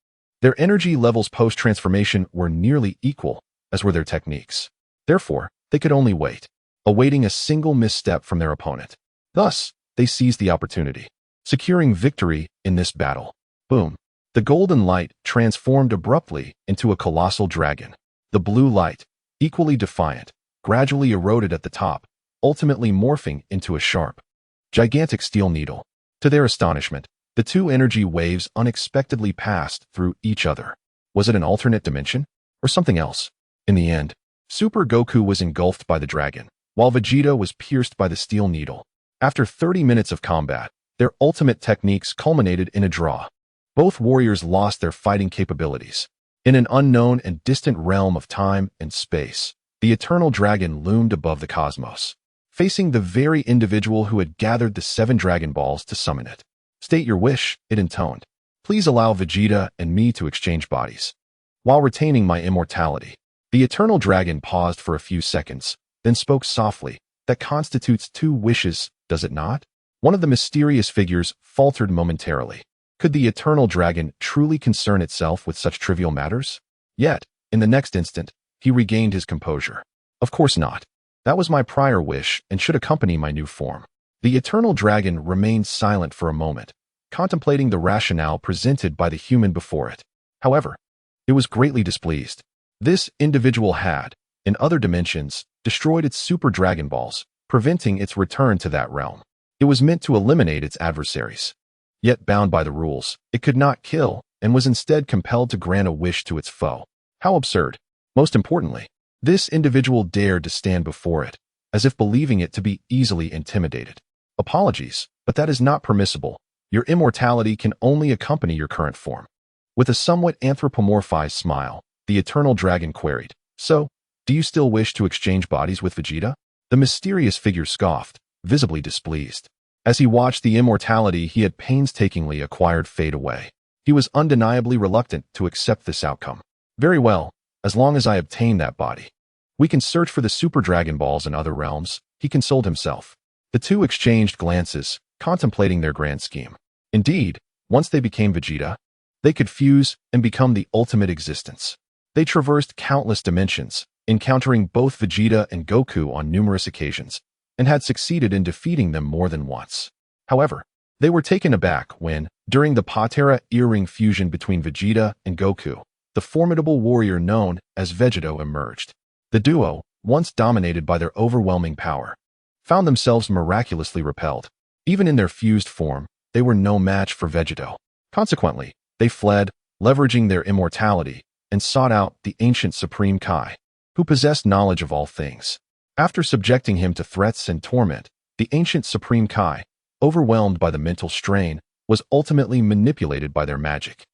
Speaker 1: their energy levels post-transformation were nearly equal, as were their techniques. Therefore, they could only wait, awaiting a single misstep from their opponent. Thus, they seized the opportunity, securing victory in this battle. Boom! The golden light transformed abruptly into a colossal dragon. The blue light, equally defiant, gradually eroded at the top, ultimately morphing into a sharp, gigantic steel needle. To their astonishment, the two energy waves unexpectedly passed through each other. Was it an alternate dimension? Or something else? In the end, Super Goku was engulfed by the dragon, while Vegeta was pierced by the steel needle. After 30 minutes of combat, their ultimate techniques culminated in a draw. Both warriors lost their fighting capabilities. In an unknown and distant realm of time and space, the eternal dragon loomed above the cosmos, facing the very individual who had gathered the 7 Dragon Balls to summon it. State your wish, it intoned. Please allow Vegeta and me to exchange bodies, while retaining my immortality. The eternal dragon paused for a few seconds, then spoke softly. That constitutes 2 wishes, does it not? One of the mysterious figures faltered momentarily. Could the eternal dragon truly concern itself with such trivial matters? Yet, in the next instant, he regained his composure. Of course not. That was my prior wish and should accompany my new form. The eternal dragon remained silent for a moment, contemplating the rationale presented by the human before it. However, it was greatly displeased. This individual had, in other dimensions, destroyed its Super Dragon Balls, preventing its return to that realm. It was meant to eliminate its adversaries. Yet bound by the rules, it could not kill and was instead compelled to grant a wish to its foe. How absurd. Most importantly, this individual dared to stand before it, as if believing it to be easily intimidated. Apologies, but that is not permissible. Your immortality can only accompany your current form. With a somewhat anthropomorphized smile, the eternal dragon queried, So, do you still wish to exchange bodies with Vegeta? The mysterious figure scoffed, visibly displeased. As he watched the immortality he had painstakingly acquired fade away, he was undeniably reluctant to accept this outcome. Very well, as long as I obtain that body. We can search for the Super Dragon Balls in other realms, he consoled himself. The two exchanged glances, contemplating their grand scheme. Indeed, once they became Vegeta, they could fuse and become the ultimate existence. They traversed countless dimensions, encountering both Vegeta and Goku on numerous occasions, and had succeeded in defeating them more than once. However, they were taken aback when, during the Patera earring fusion between Vegeta and Goku, the formidable warrior known as Vegeta emerged. The duo, once dominated by their overwhelming power, found themselves miraculously repelled. Even in their fused form, they were no match for Vegeta. Consequently, they fled, leveraging their immortality, and sought out the ancient Supreme Kai, who possessed knowledge of all things. After subjecting him to threats and torment, the ancient Supreme Kai, overwhelmed by the mental strain, was ultimately manipulated by their magic.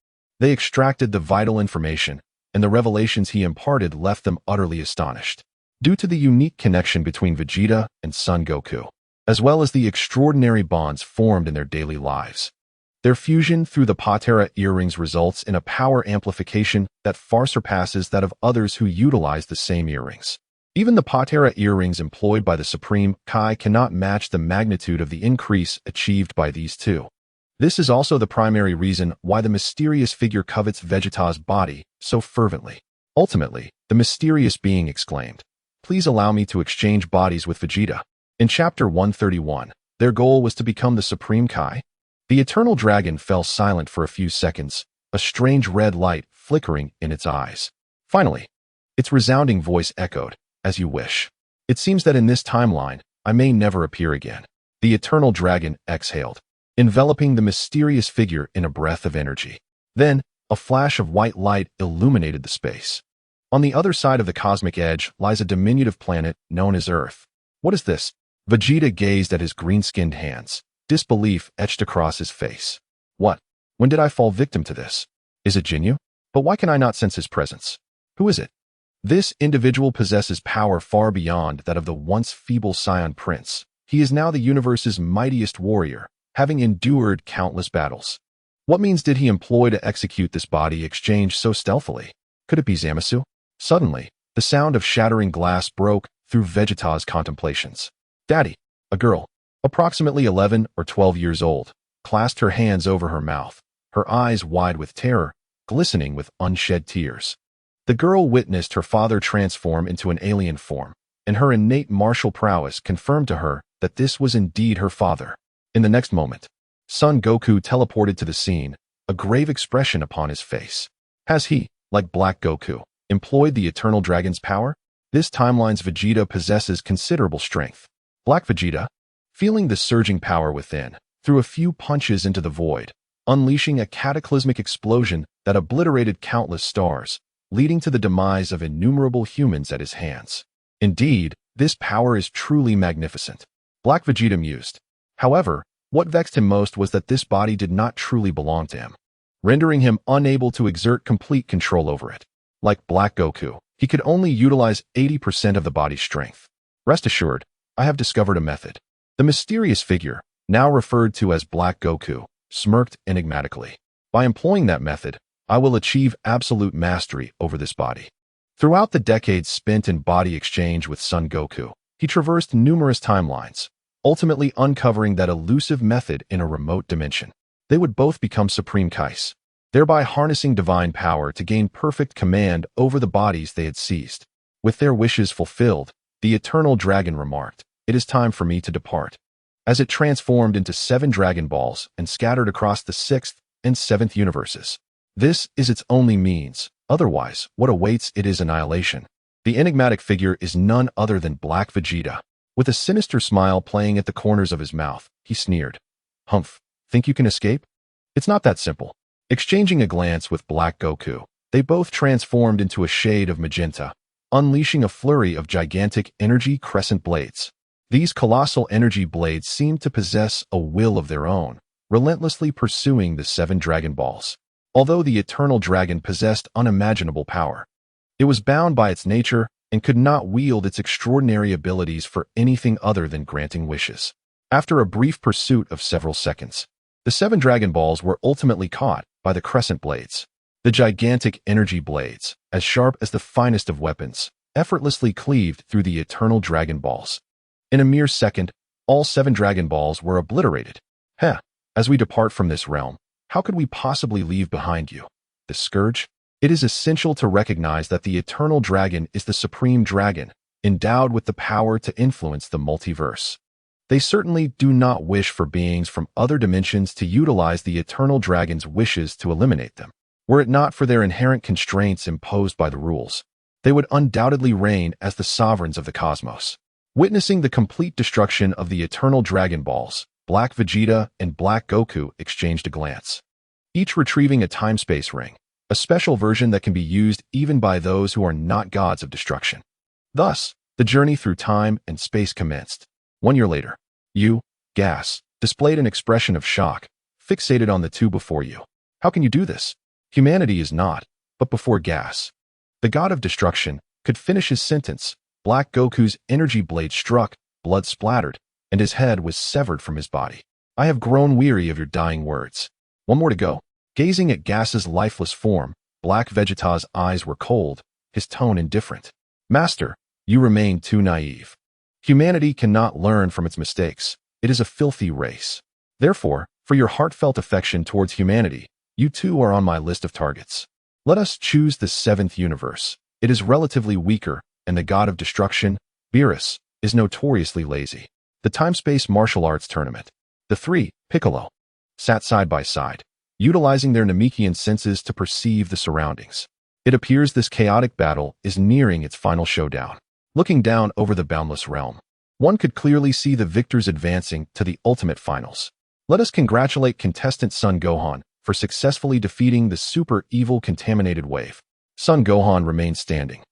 Speaker 1: They extracted the vital information, and the revelations he imparted left them utterly astonished. Due to the unique connection between Vegeta and Son Goku, as well as the extraordinary bonds formed in their daily lives, their fusion through the Patera earrings results in a power amplification that far surpasses that of others who utilize the same earrings. Even the Patera earrings employed by the Supreme Kai cannot match the magnitude of the increase achieved by these two. This is also the primary reason why the mysterious figure covets Vegeta's body so fervently. Ultimately, the mysterious being exclaimed, Please allow me to exchange bodies with Vegeta. In Chapter 131, their goal was to become the Supreme Kai. The eternal dragon fell silent for a few seconds, a strange red light flickering in its eyes. Finally, its resounding voice echoed, As you wish. It seems that in this timeline, I may never appear again. The eternal dragon exhaled, enveloping the mysterious figure in a breath of energy. Then, a flash of white light illuminated the space. On the other side of the cosmic edge lies a diminutive planet known as Earth. What is this? Vegeta gazed at his green-skinned hands, disbelief etched across his face. What? When did I fall victim to this? Is it Jinyu? But why can I not sense his presence? Who is it? This individual possesses power far beyond that of the once feeble Scion Prince. He is now the universe's mightiest warrior, having endured countless battles. What means did he employ to execute this body exchange so stealthily? Could it be Zamasu? Suddenly, the sound of shattering glass broke through Vegeta's contemplations. Daddy, a girl, approximately 11 or 12 years old, clasped her hands over her mouth, her eyes wide with terror, glistening with unshed tears. The girl witnessed her father transform into an alien form, and her innate martial prowess confirmed to her that this was indeed her father. In the next moment, Son Goku teleported to the scene, a grave expression upon his face. Has he, like Black Goku, employed the Eternal Dragon's power? This timeline's Vegeta possesses considerable strength. Black Vegeta, feeling the surging power within, threw a few punches into the void, unleashing a cataclysmic explosion that obliterated countless stars, leading to the demise of innumerable humans at his hands. Indeed, this power is truly magnificent. Black Vegeta mused. However, what vexed him most was that this body did not truly belong to him, rendering him unable to exert complete control over it. Like Black Goku, he could only utilize 80% of the body's strength. Rest assured, I have discovered a method. The mysterious figure, now referred to as Black Goku, smirked enigmatically. By employing that method, I will achieve absolute mastery over this body. Throughout the decades spent in body exchange with Son Goku, he traversed numerous timelines, ultimately uncovering that elusive method in a remote dimension. They would both become Supreme Kais, thereby harnessing divine power to gain perfect command over the bodies they had seized. With their wishes fulfilled, the Eternal Dragon remarked, "It is time for me to depart." As it transformed into 7 Dragon Balls and scattered across the 6th and 7th universes. This is its only means, otherwise, what awaits it is annihilation. The enigmatic figure is none other than Black Vegeta. With a sinister smile playing at the corners of his mouth, he sneered. Humph, think you can escape? It's not that simple. Exchanging a glance with Black Goku, they both transformed into a shade of magenta, unleashing a flurry of gigantic energy crescent blades. These colossal energy blades seemed to possess a will of their own, relentlessly pursuing the 7 Dragon Balls. Although the Eternal Dragon possessed unimaginable power, it was bound by its nature and could not wield its extraordinary abilities for anything other than granting wishes. After a brief pursuit of several seconds, the 7 Dragon Balls were ultimately caught by the crescent blades. The gigantic energy blades, as sharp as the finest of weapons, effortlessly cleaved through the Eternal Dragon Balls. In a mere second, all 7 Dragon Balls were obliterated. As we depart from this realm, how could we possibly leave behind you the Scourge? It is essential to recognize that the Eternal Dragon is the Supreme Dragon, endowed with the power to influence the multiverse. They certainly do not wish for beings from other dimensions to utilize the Eternal Dragon's wishes to eliminate them. Were it not for their inherent constraints imposed by the rules, they would undoubtedly reign as the sovereigns of the cosmos. Witnessing the complete destruction of the Eternal Dragon Balls, Black Vegeta and Black Goku exchanged a glance, each retrieving a time-space ring, a special version that can be used even by those who are not gods of destruction. Thus, the journey through time and space commenced. 1 year later, you, Gas, displayed an expression of shock, fixated on the two before you. How can you do this? Humanity is not, but before Gas. The god of destruction could finish his sentence. Black Goku's energy blade struck, blood splattered, and his head was severed from his body. I have grown weary of your dying words. 1 more to go. Gazing at Gas's lifeless form, Black Vegeta's eyes were cold, his tone indifferent. Master, you remain too naive. Humanity cannot learn from its mistakes. It is a filthy race. Therefore, for your heartfelt affection towards humanity, you too are on my list of targets. Let us choose the 7th universe. It is relatively weaker, and the god of destruction, Beerus, is notoriously lazy. The time-space martial arts tournament. The 3, Piccolo, sat side by side, utilizing their Namekian senses to perceive the surroundings. It appears this chaotic battle is nearing its final showdown. Looking down over the boundless realm, one could clearly see the victors advancing to the ultimate finals. Let us congratulate contestant Son Gohan for successfully defeating the super evil contaminated wave. Son Gohan remained standing,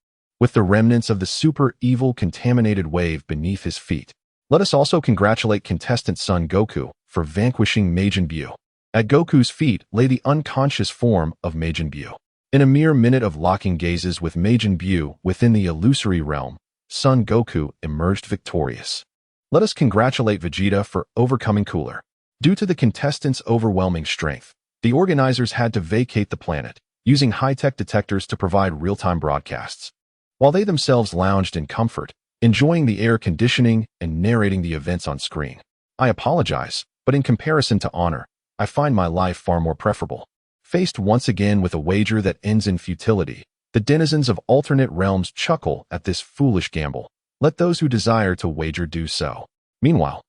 Speaker 1: with the remnants of the super evil contaminated wave beneath his feet. Let us also congratulate contestant Son Goku for vanquishing Majin Buu. At Goku's feet lay the unconscious form of Majin Buu. In a mere minute of locking gazes with Majin Buu within the illusory realm, Son Goku emerged victorious. Let us congratulate Vegeta for overcoming Cooler. Due to the contestants' overwhelming strength, the organizers had to vacate the planet, using high-tech detectors to provide real-time broadcasts. While they themselves lounged in comfort, enjoying the air conditioning and narrating the events on screen. I apologize, but in comparison to honor, I find my life far more preferable. Faced once again with a wager that ends in futility, the denizens of alternate realms chuckle at this foolish gamble. Let those who desire to wager do so. Meanwhile,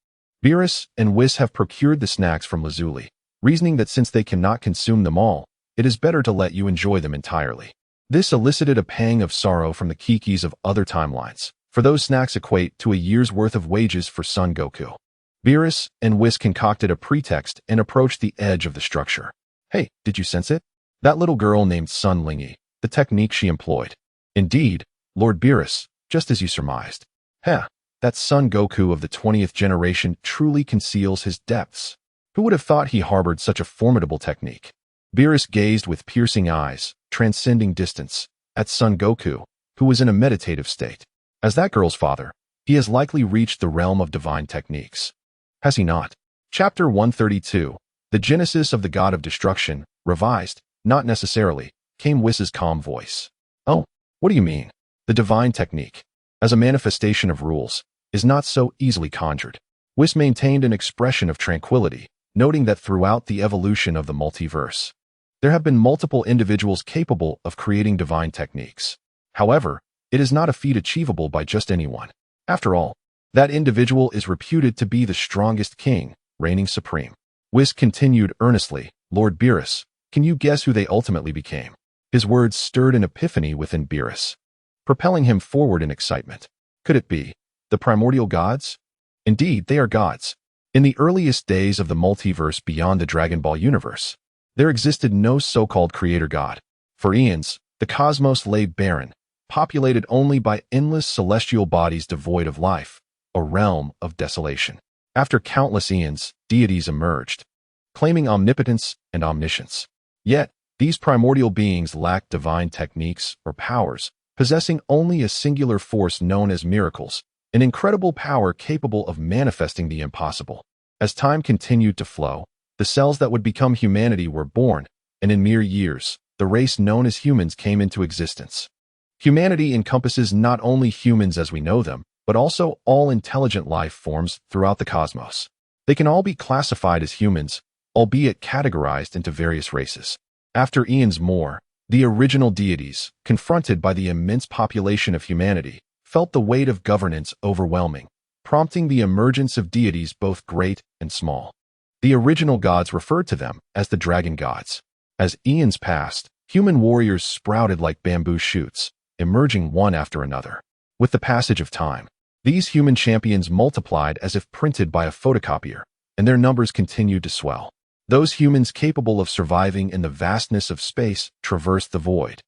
Speaker 1: Beerus and Whis have procured the snacks from Lazuli, reasoning that since they cannot consume them all, it is better to let you enjoy them entirely. This elicited a pang of sorrow from the Kikis of other timelines, for those snacks equate to a year's worth of wages for Son Goku. Beerus and Whis concocted a pretext and approached the edge of the structure. Hey, did you sense it? That little girl named Sun Lingy, the technique she employed. Indeed, Lord Beerus, just as you surmised. That Son Goku of the 20th generation truly conceals his depths. Who would have thought he harbored such a formidable technique? Beerus gazed with piercing eyes, transcending distance, at Son Goku, who was in a meditative state. As that girl's father, he has likely reached the realm of divine techniques. Has he not? Chapter 132, The Genesis of the God of Destruction, revised, not necessarily, came Whis' calm voice. Oh, what do you mean? The divine technique, as a manifestation of rules, is not so easily conjured. Whis maintained an expression of tranquility, noting that throughout the evolution of the multiverse, there have been multiple individuals capable of creating divine techniques. However, it is not a feat achievable by just anyone. After all, that individual is reputed to be the strongest king, reigning supreme. Whis continued earnestly, Lord Beerus, can you guess who they ultimately became? His words stirred an epiphany within Beerus, propelling him forward in excitement. Could it be the primordial gods? Indeed, they are gods. In the earliest days of the multiverse beyond the Dragon Ball universe, there existed no so-called creator god. For eons, the cosmos lay barren, populated only by endless celestial bodies devoid of life, a realm of desolation. After countless eons, deities emerged, claiming omnipotence and omniscience. Yet, these primordial beings lacked divine techniques or powers, possessing only a singular force known as miracles, an incredible power capable of manifesting the impossible. As time continued to flow, the cells that would become humanity were born, and in mere years, the race known as humans came into existence. Humanity encompasses not only humans as we know them, but also all intelligent life forms throughout the cosmos. They can all be classified as humans, albeit categorized into various races. After eons more, the original deities, confronted by the immense population of humanity, felt the weight of governance overwhelming, prompting the emergence of deities both great and small. The original gods referred to them as the dragon gods. As eons passed, human warriors sprouted like bamboo shoots, emerging one after another. With the passage of time, these human champions multiplied as if printed by a photocopier, and their numbers continued to swell. Those humans capable of surviving in the vastness of space traversed the void,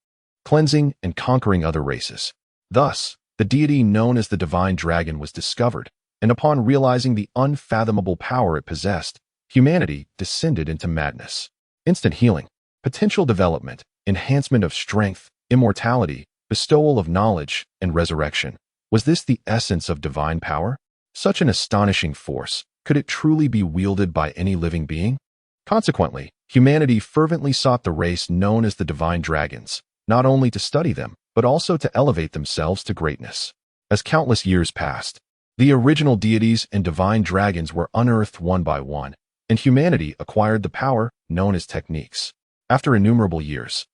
Speaker 1: cleansing and conquering other races. Thus, the deity known as the Divine Dragon was discovered, and upon realizing the unfathomable power it possessed, humanity descended into madness. Instant healing, potential development, enhancement of strength, immortality, bestowal of knowledge, and resurrection. Was this the essence of divine power? Such an astonishing force, could it truly be wielded by any living being? Consequently, humanity fervently sought the race known as the Divine Dragons, not only to study them, but also to elevate themselves to greatness. As countless years passed, the original deities and divine dragons were unearthed one by one, and humanity acquired the power known as techniques. After innumerable years,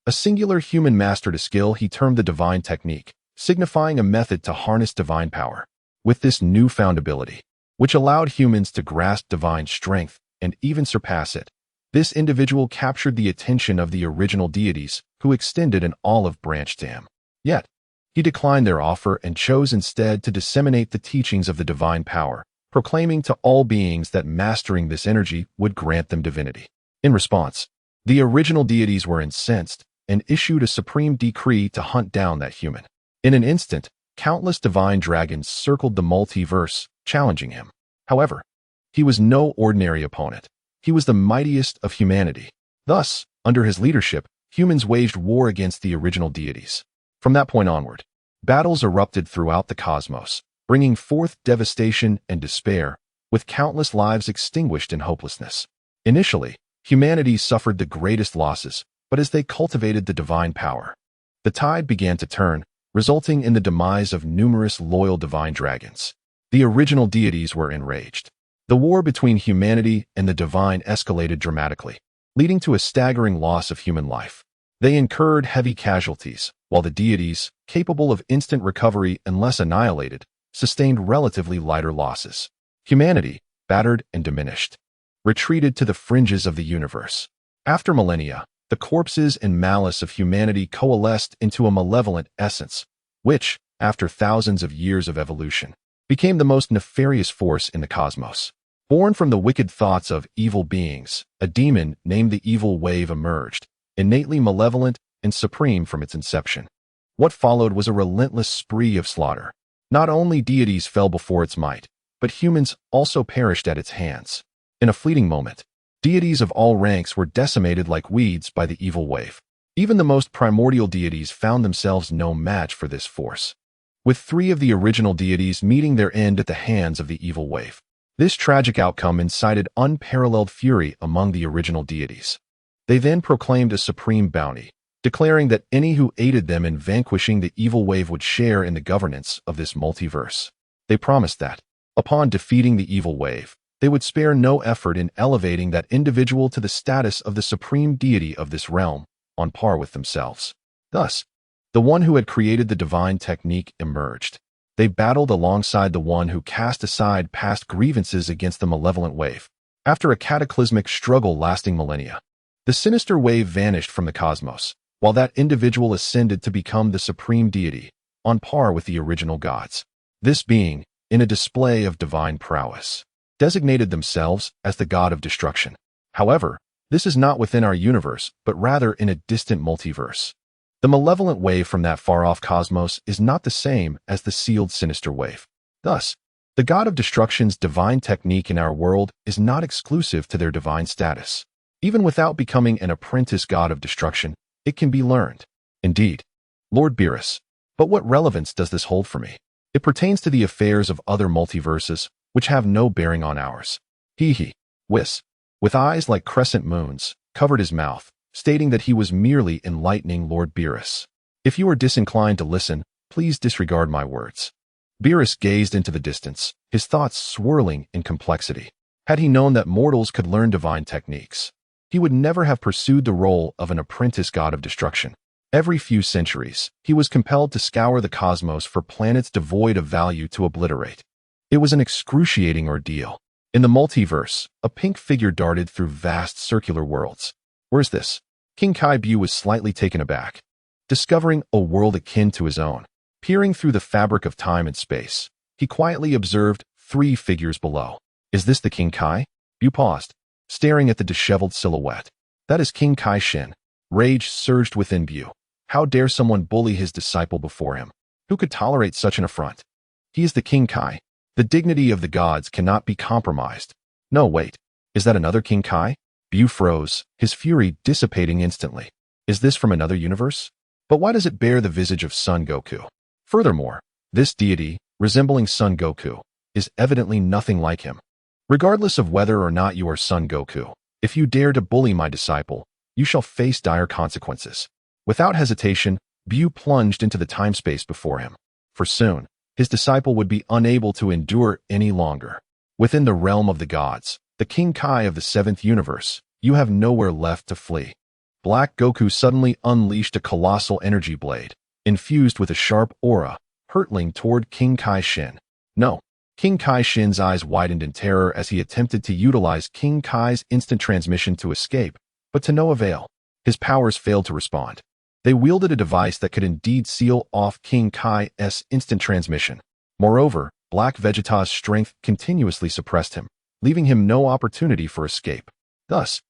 Speaker 1: a singular human mastered a skill he termed the divine technique, signifying a method to harness divine power. With this newfound ability, which allowed humans to grasp divine strength and even surpass it, this individual captured the attention of the original deities, who extended an olive branch to him. Yet, he declined their offer and chose instead to disseminate the teachings of the divine power, proclaiming to all beings that mastering this energy would grant them divinity. In response, the original deities were incensed and issued a supreme decree to hunt down that human. In an instant, countless divine dragons circled the multiverse, challenging him. However, he was no ordinary opponent. He was the mightiest of humanity. Thus, under his leadership, humans waged war against the original deities. From that point onward, battles erupted throughout the cosmos, bringing forth devastation and despair, with countless lives extinguished in hopelessness. Initially, humanity suffered the greatest losses, but as they cultivated the divine power, the tide began to turn, resulting in the demise of numerous loyal divine dragons. The original deities were enraged. The war between humanity and the divine escalated dramatically, leading to a staggering loss of human life. They incurred heavy casualties, while the deities, capable of instant recovery unless annihilated, sustained relatively lighter losses. Humanity, battered and diminished, retreated to the fringes of the universe. After millennia, the corpses and malice of humanity coalesced into a malevolent essence, which, after thousands of years of evolution, became the most nefarious force in the cosmos. Born from the wicked thoughts of evil beings, a demon named the Evil Wave emerged, innately malevolent and supreme from its inception. What followed was a relentless spree of slaughter. Not only deities fell before its might, but humans also perished at its hands. In a fleeting moment, deities of all ranks were decimated like weeds by the Evil Wave. Even the most primordial deities found themselves no match for this force, with 3 of the original deities meeting their end at the hands of the Evil Wave. This tragic outcome incited unparalleled fury among the original deities. They then proclaimed a supreme bounty, declaring that any who aided them in vanquishing the Evil Wave would share in the governance of this multiverse. They promised that, upon defeating the Evil Wave, they would spare no effort in elevating that individual to the status of the supreme deity of this realm, on par with themselves. Thus, the one who had created the divine technique emerged. They battled alongside the one who cast aside past grievances against the malevolent wave. After a cataclysmic struggle lasting millennia, the sinister wave vanished from the cosmos, while that individual ascended to become the supreme deity, on par with the original gods. This being, in a display of divine prowess, designated themselves as the god of destruction. However, this is not within our universe, but rather in a distant multiverse. The malevolent wave from that far-off cosmos is not the same as the sealed sinister wave. Thus, the god of destruction's divine technique in our world is not exclusive to their divine status. Even without becoming an apprentice god of destruction, it can be learned. Indeed, Lord Beerus, but what relevance does this hold for me? It pertains to the affairs of other multiverses, which have no bearing on ours. Whis, with eyes like crescent moons, covered his mouth, stating that he was merely enlightening Lord Beerus. If you are disinclined to listen, please disregard my words. Beerus gazed into the distance, his thoughts swirling in complexity. Had he known that mortals could learn divine techniques, he would never have pursued the role of an apprentice god of destruction. Every few centuries, he was compelled to scour the cosmos for planets devoid of value to obliterate. It was an excruciating ordeal. In the multiverse, a pink figure darted through vast circular worlds. Where's this? King Kai Bu was slightly taken aback, discovering a world akin to his own. Peering through the fabric of time and space, he quietly observed 3 figures below. Is this the King Kai? Bu paused, staring at the disheveled silhouette. That is King Kai Shin. Rage surged within Bu. How dare someone bully his disciple before him? Who could tolerate such an affront? He is the King Kai. The dignity of the gods cannot be compromised. No, wait. Is that another King Kai? Bu froze, his fury dissipating instantly. Is this from another universe? But why does it bear the visage of Son Goku? Furthermore, this deity, resembling Son Goku, is evidently nothing like him. Regardless of whether or not you are Son Goku, if you dare to bully my disciple, you shall face dire consequences. Without hesitation, Bu plunged into the time-space before him. For soon, his disciple would be unable to endure any longer. Within the realm of the gods, the King Kai of the 7th universe, you have nowhere left to flee. Black Goku suddenly unleashed a colossal energy blade, infused with a sharp aura, hurtling toward King Kai Shin. No. King Kai Shin's eyes widened in terror as he attempted to utilize King Kai's instant transmission to escape, but to no avail. His powers failed to respond. They wielded a device that could indeed seal off King Kai's instant transmission. Moreover, Black Vegeta's strength continuously suppressed him, leaving him no opportunity for escape. Thus,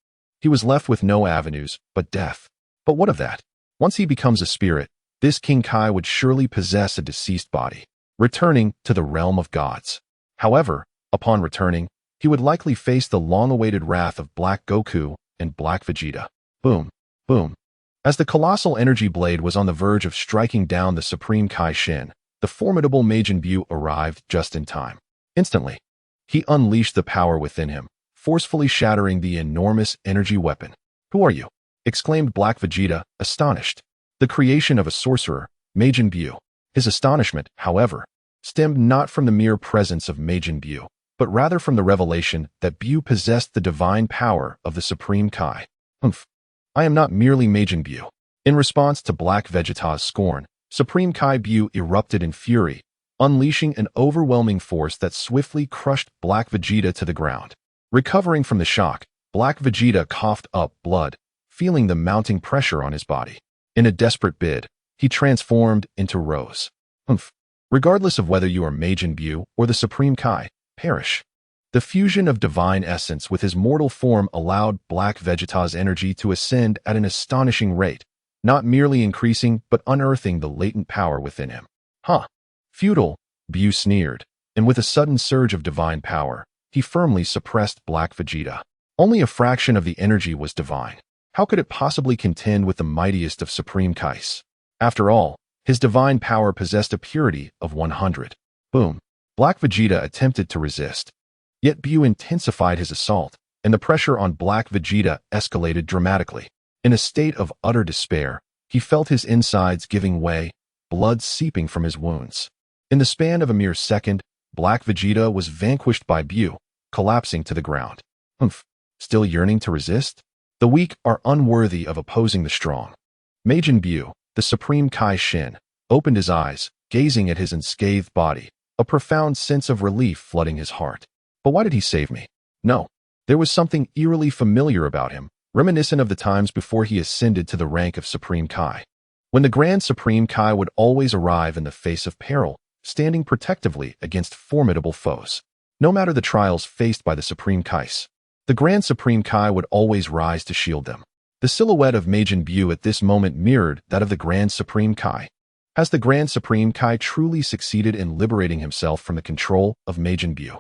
Speaker 1: he was left with no avenues but death. But what of that? Once he becomes a spirit, this King Kai would surely possess a deceased body, returning to the realm of gods. However, upon returning, he would likely face the long-awaited wrath of Black Goku and Black Vegeta. Boom, boom. As the colossal energy blade was on the verge of striking down the Supreme Kai Shin, the formidable Majin Buu arrived just in time. Instantly, he unleashed the power within him, forcefully shattering the enormous energy weapon. "Who are you?" exclaimed Black Vegeta, astonished. The creation of a sorcerer, Majin Buu. His astonishment, however, stemmed not from the mere presence of Majin Buu, but rather from the revelation that Buu possessed the divine power of the Supreme Kai. "Humph! I am not merely Majin Buu." In response to Black Vegeta's scorn, Supreme Kai Buu erupted in fury, unleashing an overwhelming force that swiftly crushed Black Vegeta to the ground. Recovering from the shock, Black Vegeta coughed up blood, feeling the mounting pressure on his body. In a desperate bid, he transformed into Rose. "Humph! Regardless of whether you are Majin Buu or the Supreme Kai, perish." The fusion of divine essence with his mortal form allowed Black Vegeta's energy to ascend at an astonishing rate, not merely increasing but unearthing the latent power within him. "Huh! Futile," Buu sneered, and with a sudden surge of divine power, he firmly suppressed Black Vegeta. Only a fraction of the energy was divine. How could it possibly contend with the mightiest of Supreme Kais? After all, his divine power possessed a purity of 100. Boom! Black Vegeta attempted to resist. Yet Buu intensified his assault, and the pressure on Black Vegeta escalated dramatically. In a state of utter despair, he felt his insides giving way, blood seeping from his wounds. In the span of a mere second, Black Vegeta was vanquished by Buu, collapsing to the ground. "Humph! Still yearning to resist? The weak are unworthy of opposing the strong." Majin Buu, the Supreme Kai Shin, opened his eyes, gazing at his unscathed body, a profound sense of relief flooding his heart. But why did he save me? No, there was something eerily familiar about him, reminiscent of the times before he ascended to the rank of Supreme Kai. When the Grand Supreme Kai would always arrive in the face of peril, standing protectively against formidable foes. No matter the trials faced by the Supreme Kais, the Grand Supreme Kai would always rise to shield them. The silhouette of Majin Buu at this moment mirrored that of the Grand Supreme Kai. Has the Grand Supreme Kai truly succeeded in liberating himself from the control of Majin Buu?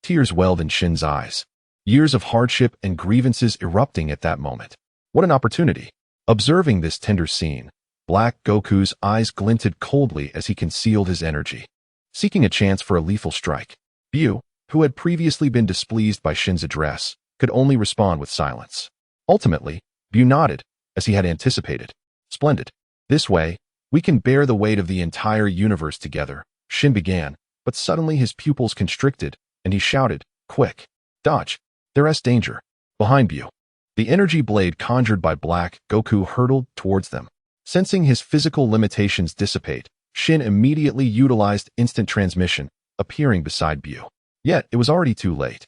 Speaker 1: Tears welled in Shin's eyes. Years of hardship and grievances erupting at that moment. What an opportunity! Observing this tender scene, Black Goku's eyes glinted coldly as he concealed his energy, seeking a chance for a lethal strike. Buu, who had previously been displeased by Shin's address, could only respond with silence. Ultimately, Buu nodded, as he had anticipated. "Splendid. This way, we can bear the weight of the entire universe together," Shin began, but suddenly his pupils constricted, and he shouted, "Quick! Dodge! There's danger!" Behind Buu, the energy blade conjured by Black Goku hurtled towards them. Sensing his physical limitations dissipate, Shin immediately utilized instant transmission, appearing beside Buu. Yet, it was already too late.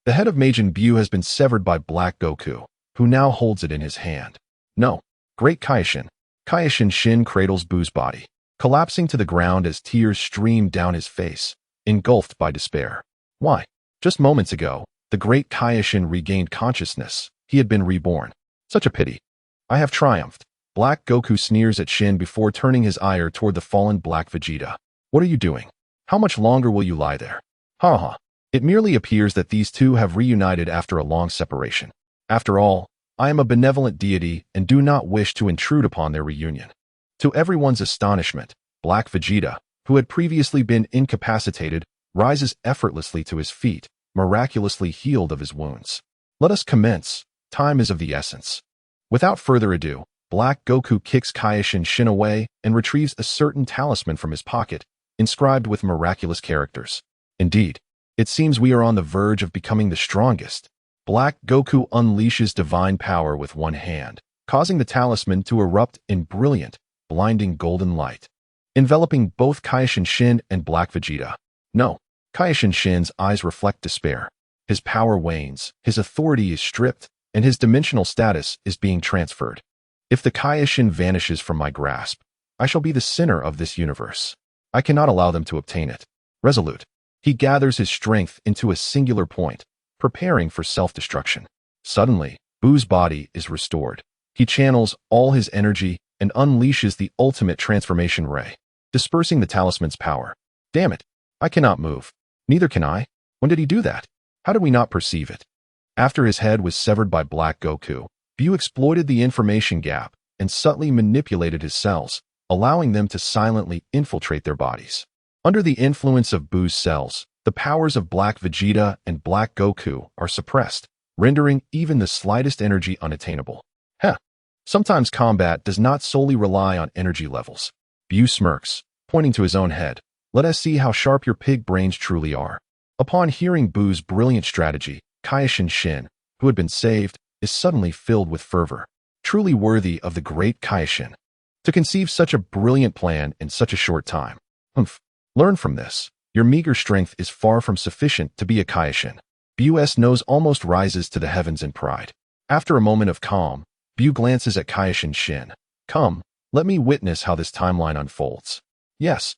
Speaker 1: The head of Majin Buu has been severed by Black Goku, who now holds it in his hand. No, Great Kaishin. Kaishin Shin cradles Buu's body, collapsing to the ground as tears stream down his face, engulfed by despair. Why? Just moments ago, the Great Kaishin regained consciousness. He had been reborn. Such a pity. I have triumphed. Black Goku sneers at Shin before turning his ire toward the fallen Black Vegeta. What are you doing? How much longer will you lie there? Ha ha. It merely appears that these two have reunited after a long separation. After all, I am a benevolent deity and do not wish to intrude upon their reunion. To everyone's astonishment, Black Vegeta, who had previously been incapacitated, rises effortlessly to his feet, miraculously healed of his wounds. Let us commence. Time is of the essence. Without further ado, Black Goku kicks Kaishin Shin away and retrieves a certain talisman from his pocket, inscribed with miraculous characters. Indeed, it seems we are on the verge of becoming the strongest. Black Goku unleashes divine power with one hand, causing the talisman to erupt in brilliant, blinding golden light, enveloping both Kaishin Shin and Black Vegeta. No, Kaishin Shin's eyes reflect despair. His power wanes, his authority is stripped, and his dimensional status is being transferred. If the Kaishin vanishes from my grasp, I shall be the center of this universe. I cannot allow them to obtain it. Resolute, he gathers his strength into a singular point, preparing for self-destruction. Suddenly, Buu's body is restored. He channels all his energy and unleashes the ultimate transformation ray, dispersing the talisman's power. Damn it, I cannot move. Neither can I. When did he do that? How did we not perceive it? After his head was severed by Black Goku, Buu exploited the information gap and subtly manipulated his cells, allowing them to silently infiltrate their bodies. Under the influence of Buu's cells, the powers of Black Vegeta and Black Goku are suppressed, rendering even the slightest energy unattainable. Sometimes combat does not solely rely on energy levels. Bu smirks, pointing to his own head. Let us see how sharp your pig brains truly are. Upon hearing Buu's brilliant strategy, Kaioshin Shin, who had been saved, is suddenly filled with fervor. Truly worthy of the great Kaioshin. To conceive such a brilliant plan in such a short time. Learn from this. Your meager strength is far from sufficient to be a Kaioshin. Bu's nose almost rises to the heavens in pride. After a moment of calm, Bu glances at Kaioshin Shin. Come, let me witness how this timeline unfolds. Yes.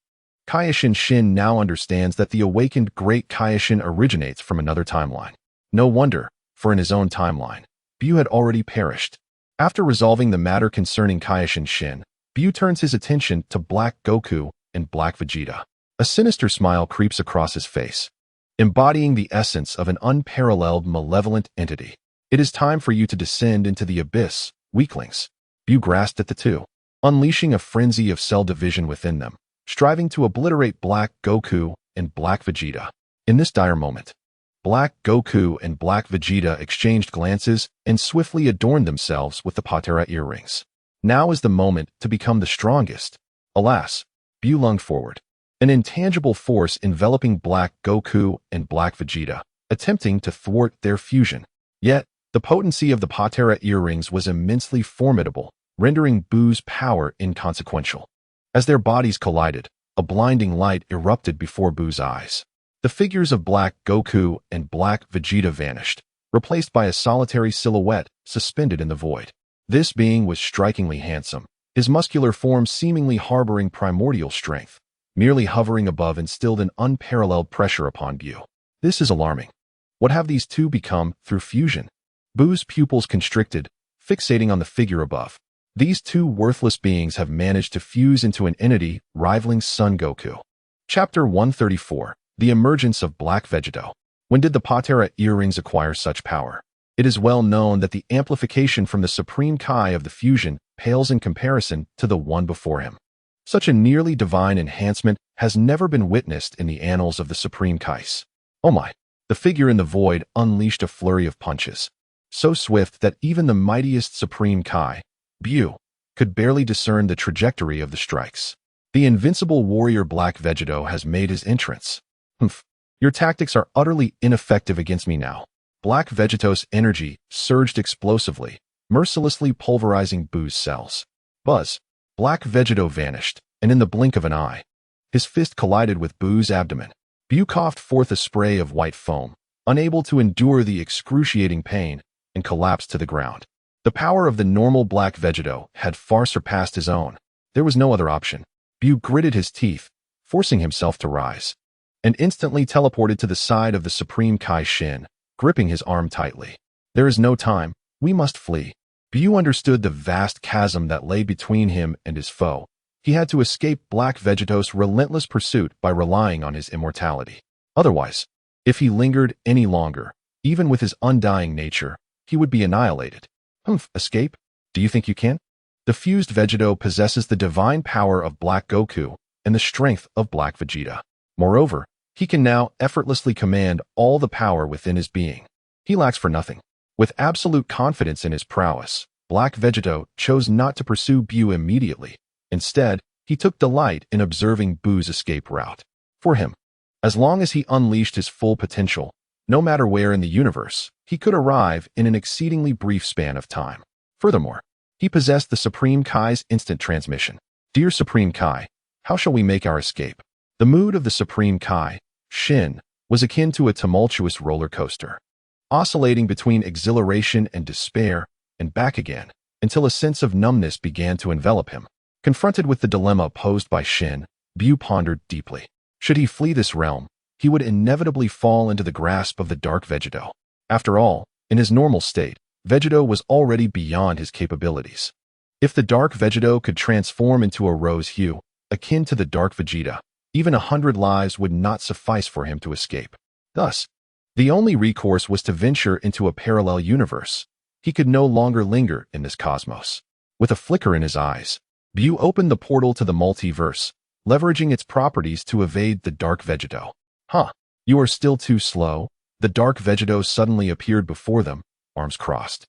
Speaker 1: Kaioshin Shin now understands that the awakened great Kaioshin originates from another timeline. No wonder, for in his own timeline, Bu had already perished. After resolving the matter concerning Kaioshin Shin, Bu turns his attention to Black Goku and Black Vegeta. A sinister smile creeps across his face, embodying the essence of an unparalleled malevolent entity. It is time for you to descend into the abyss, weaklings. Bu grasped at the two, unleashing a frenzy of cell division within them, striving to obliterate Black Goku and Black Vegeta. In this dire moment, Black Goku and Black Vegeta exchanged glances and swiftly adorned themselves with the Patera earrings. Now is the moment to become the strongest. Alas, Bu lunged forward, an intangible force enveloping Black Goku and Black Vegeta, attempting to thwart their fusion. Yet, the potency of the Patera earrings was immensely formidable, rendering Buu's power inconsequential. As their bodies collided, a blinding light erupted before Buu's eyes. The figures of Black Goku and Black Vegeta vanished, replaced by a solitary silhouette suspended in the void. This being was strikingly handsome, his muscular form seemingly harboring primordial strength. Merely hovering above instilled an unparalleled pressure upon Bu. This is alarming. What have these two become through fusion? Buu's pupils constricted, fixating on the figure above. These two worthless beings have managed to fuse into an entity rivaling Son Goku. Chapter 134. The Emergence of Black Vegeta. When did the Patera earrings acquire such power? It is well known that the amplification from the Supreme Kai of the fusion pales in comparison to the one before him. Such a nearly divine enhancement has never been witnessed in the annals of the Supreme Kais. Oh my! The figure in the void unleashed a flurry of punches, so swift that even the mightiest Supreme Kai, Bu, could barely discern the trajectory of the strikes. The invincible warrior Black Vegeta has made his entrance. Your tactics are utterly ineffective against me now. Black Vegeta's energy surged explosively, mercilessly pulverizing Buu's cells. Buzz! Black Vegeta vanished, and in the blink of an eye, his fist collided with Buu's abdomen. Bu coughed forth a spray of white foam, unable to endure the excruciating pain, and collapsed to the ground. The power of the normal Black Vegeta had far surpassed his own. There was no other option. Bu gritted his teeth, forcing himself to rise, and instantly teleported to the side of the Supreme Kai Shin, gripping his arm tightly. There is no time. We must flee. Bu understood the vast chasm that lay between him and his foe. He had to escape Black Vegeta's relentless pursuit by relying on his immortality. Otherwise, if he lingered any longer, even with his undying nature, he would be annihilated. Escape? Do you think you can? The fused Vegeta possesses the divine power of Black Goku and the strength of Black Vegeta. Moreover, he can now effortlessly command all the power within his being. He lacks for nothing. With absolute confidence in his prowess, Black Vegeta chose not to pursue Bu immediately. Instead, he took delight in observing Buu's escape route. For him, as long as he unleashed his full potential, no matter where in the universe, he could arrive in an exceedingly brief span of time. Furthermore, he possessed the Supreme Kai's instant transmission. Dear Supreme Kai, how shall we make our escape? The mood of the Supreme Kai, Shin, was akin to a tumultuous roller coaster, oscillating between exhilaration and despair, and back again, until a sense of numbness began to envelop him. Confronted with the dilemma posed by Shin, Bu pondered deeply. Should he flee this realm, he would inevitably fall into the grasp of the Dark Vegeta. After all, in his normal state, Vegeta was already beyond his capabilities. If the Dark Vegeta could transform into a rose hue, akin to the Dark Vegeta, even 100 lives would not suffice for him to escape. Thus, the only recourse was to venture into a parallel universe. He could no longer linger in this cosmos. With a flicker in his eyes, Bu opened the portal to the multiverse, leveraging its properties to evade the Dark Vegeta. Huh, you are still too slow. The Dark Vegeta suddenly appeared before them, arms crossed,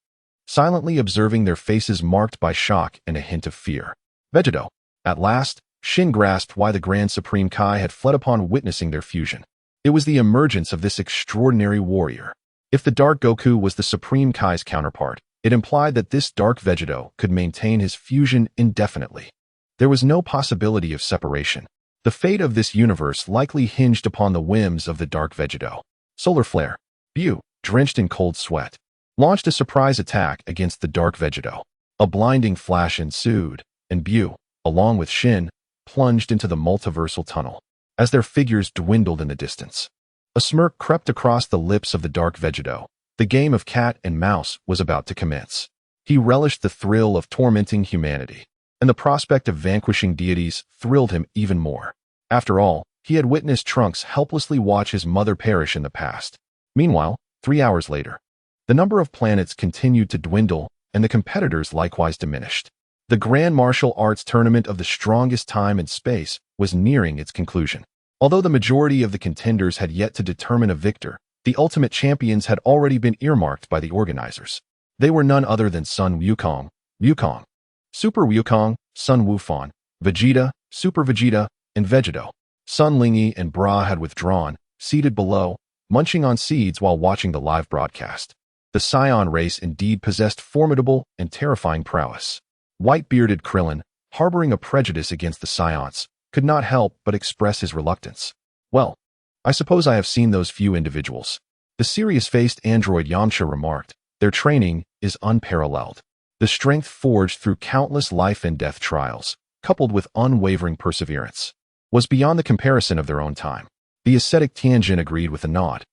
Speaker 1: silently observing their faces marked by shock and a hint of fear. Vegeta. At last, Shin grasped why the Grand Supreme Kai had fled upon witnessing their fusion. It was the emergence of this extraordinary warrior. If the Dark Goku was the Supreme Kai's counterpart, it implied that this Dark Vegeta could maintain his fusion indefinitely. There was no possibility of separation. The fate of this universe likely hinged upon the whims of the Dark Vegeta. Solar Flare. Bu, drenched in cold sweat, launched a surprise attack against the Dark Vegeta. A blinding flash ensued, and Bu, along with Shin, plunged into the multiversal tunnel. As their figures dwindled in the distance, a smirk crept across the lips of the Dark Vegeta. The game of cat and mouse was about to commence. He relished the thrill of tormenting humanity, and the prospect of vanquishing deities thrilled him even more. After all, he had witnessed Trunks helplessly watch his mother perish in the past. Meanwhile, 3 hours later, the number of planets continued to dwindle, and the competitors likewise diminished. The Grand Martial Arts Tournament of the strongest time and space was nearing its conclusion. Although the majority of the contenders had yet to determine a victor, the ultimate champions had already been earmarked by the organizers. They were none other than Sun Wukong, Super Wukong, Sun Wufan, Vegeta, Super Vegeta, and Vegeta. Sun Lingyi and Bra had withdrawn, seated below, munching on seeds while watching the live broadcast. The Scion race indeed possessed formidable and terrifying prowess. White-bearded Krillin, harboring a prejudice against the Scions, could not help but express his reluctance. Well, I suppose I have seen those few individuals. The serious-faced android Yamcha remarked, their training is unparalleled. The strength forged through countless life and death trials, coupled with unwavering perseverance, was beyond the comparison of their own time. The ascetic Tianjin agreed with a nod,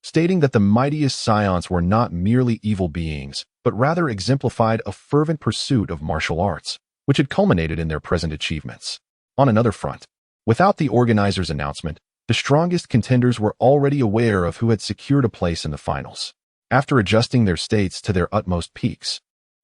Speaker 1: stating that the mightiest Scions were not merely evil beings, but rather exemplified a fervent pursuit of martial arts, which had culminated in their present achievements. On another front, without the organizers' announcement, the strongest contenders were already aware of who had secured a place in the finals. After adjusting their states to their utmost peaks,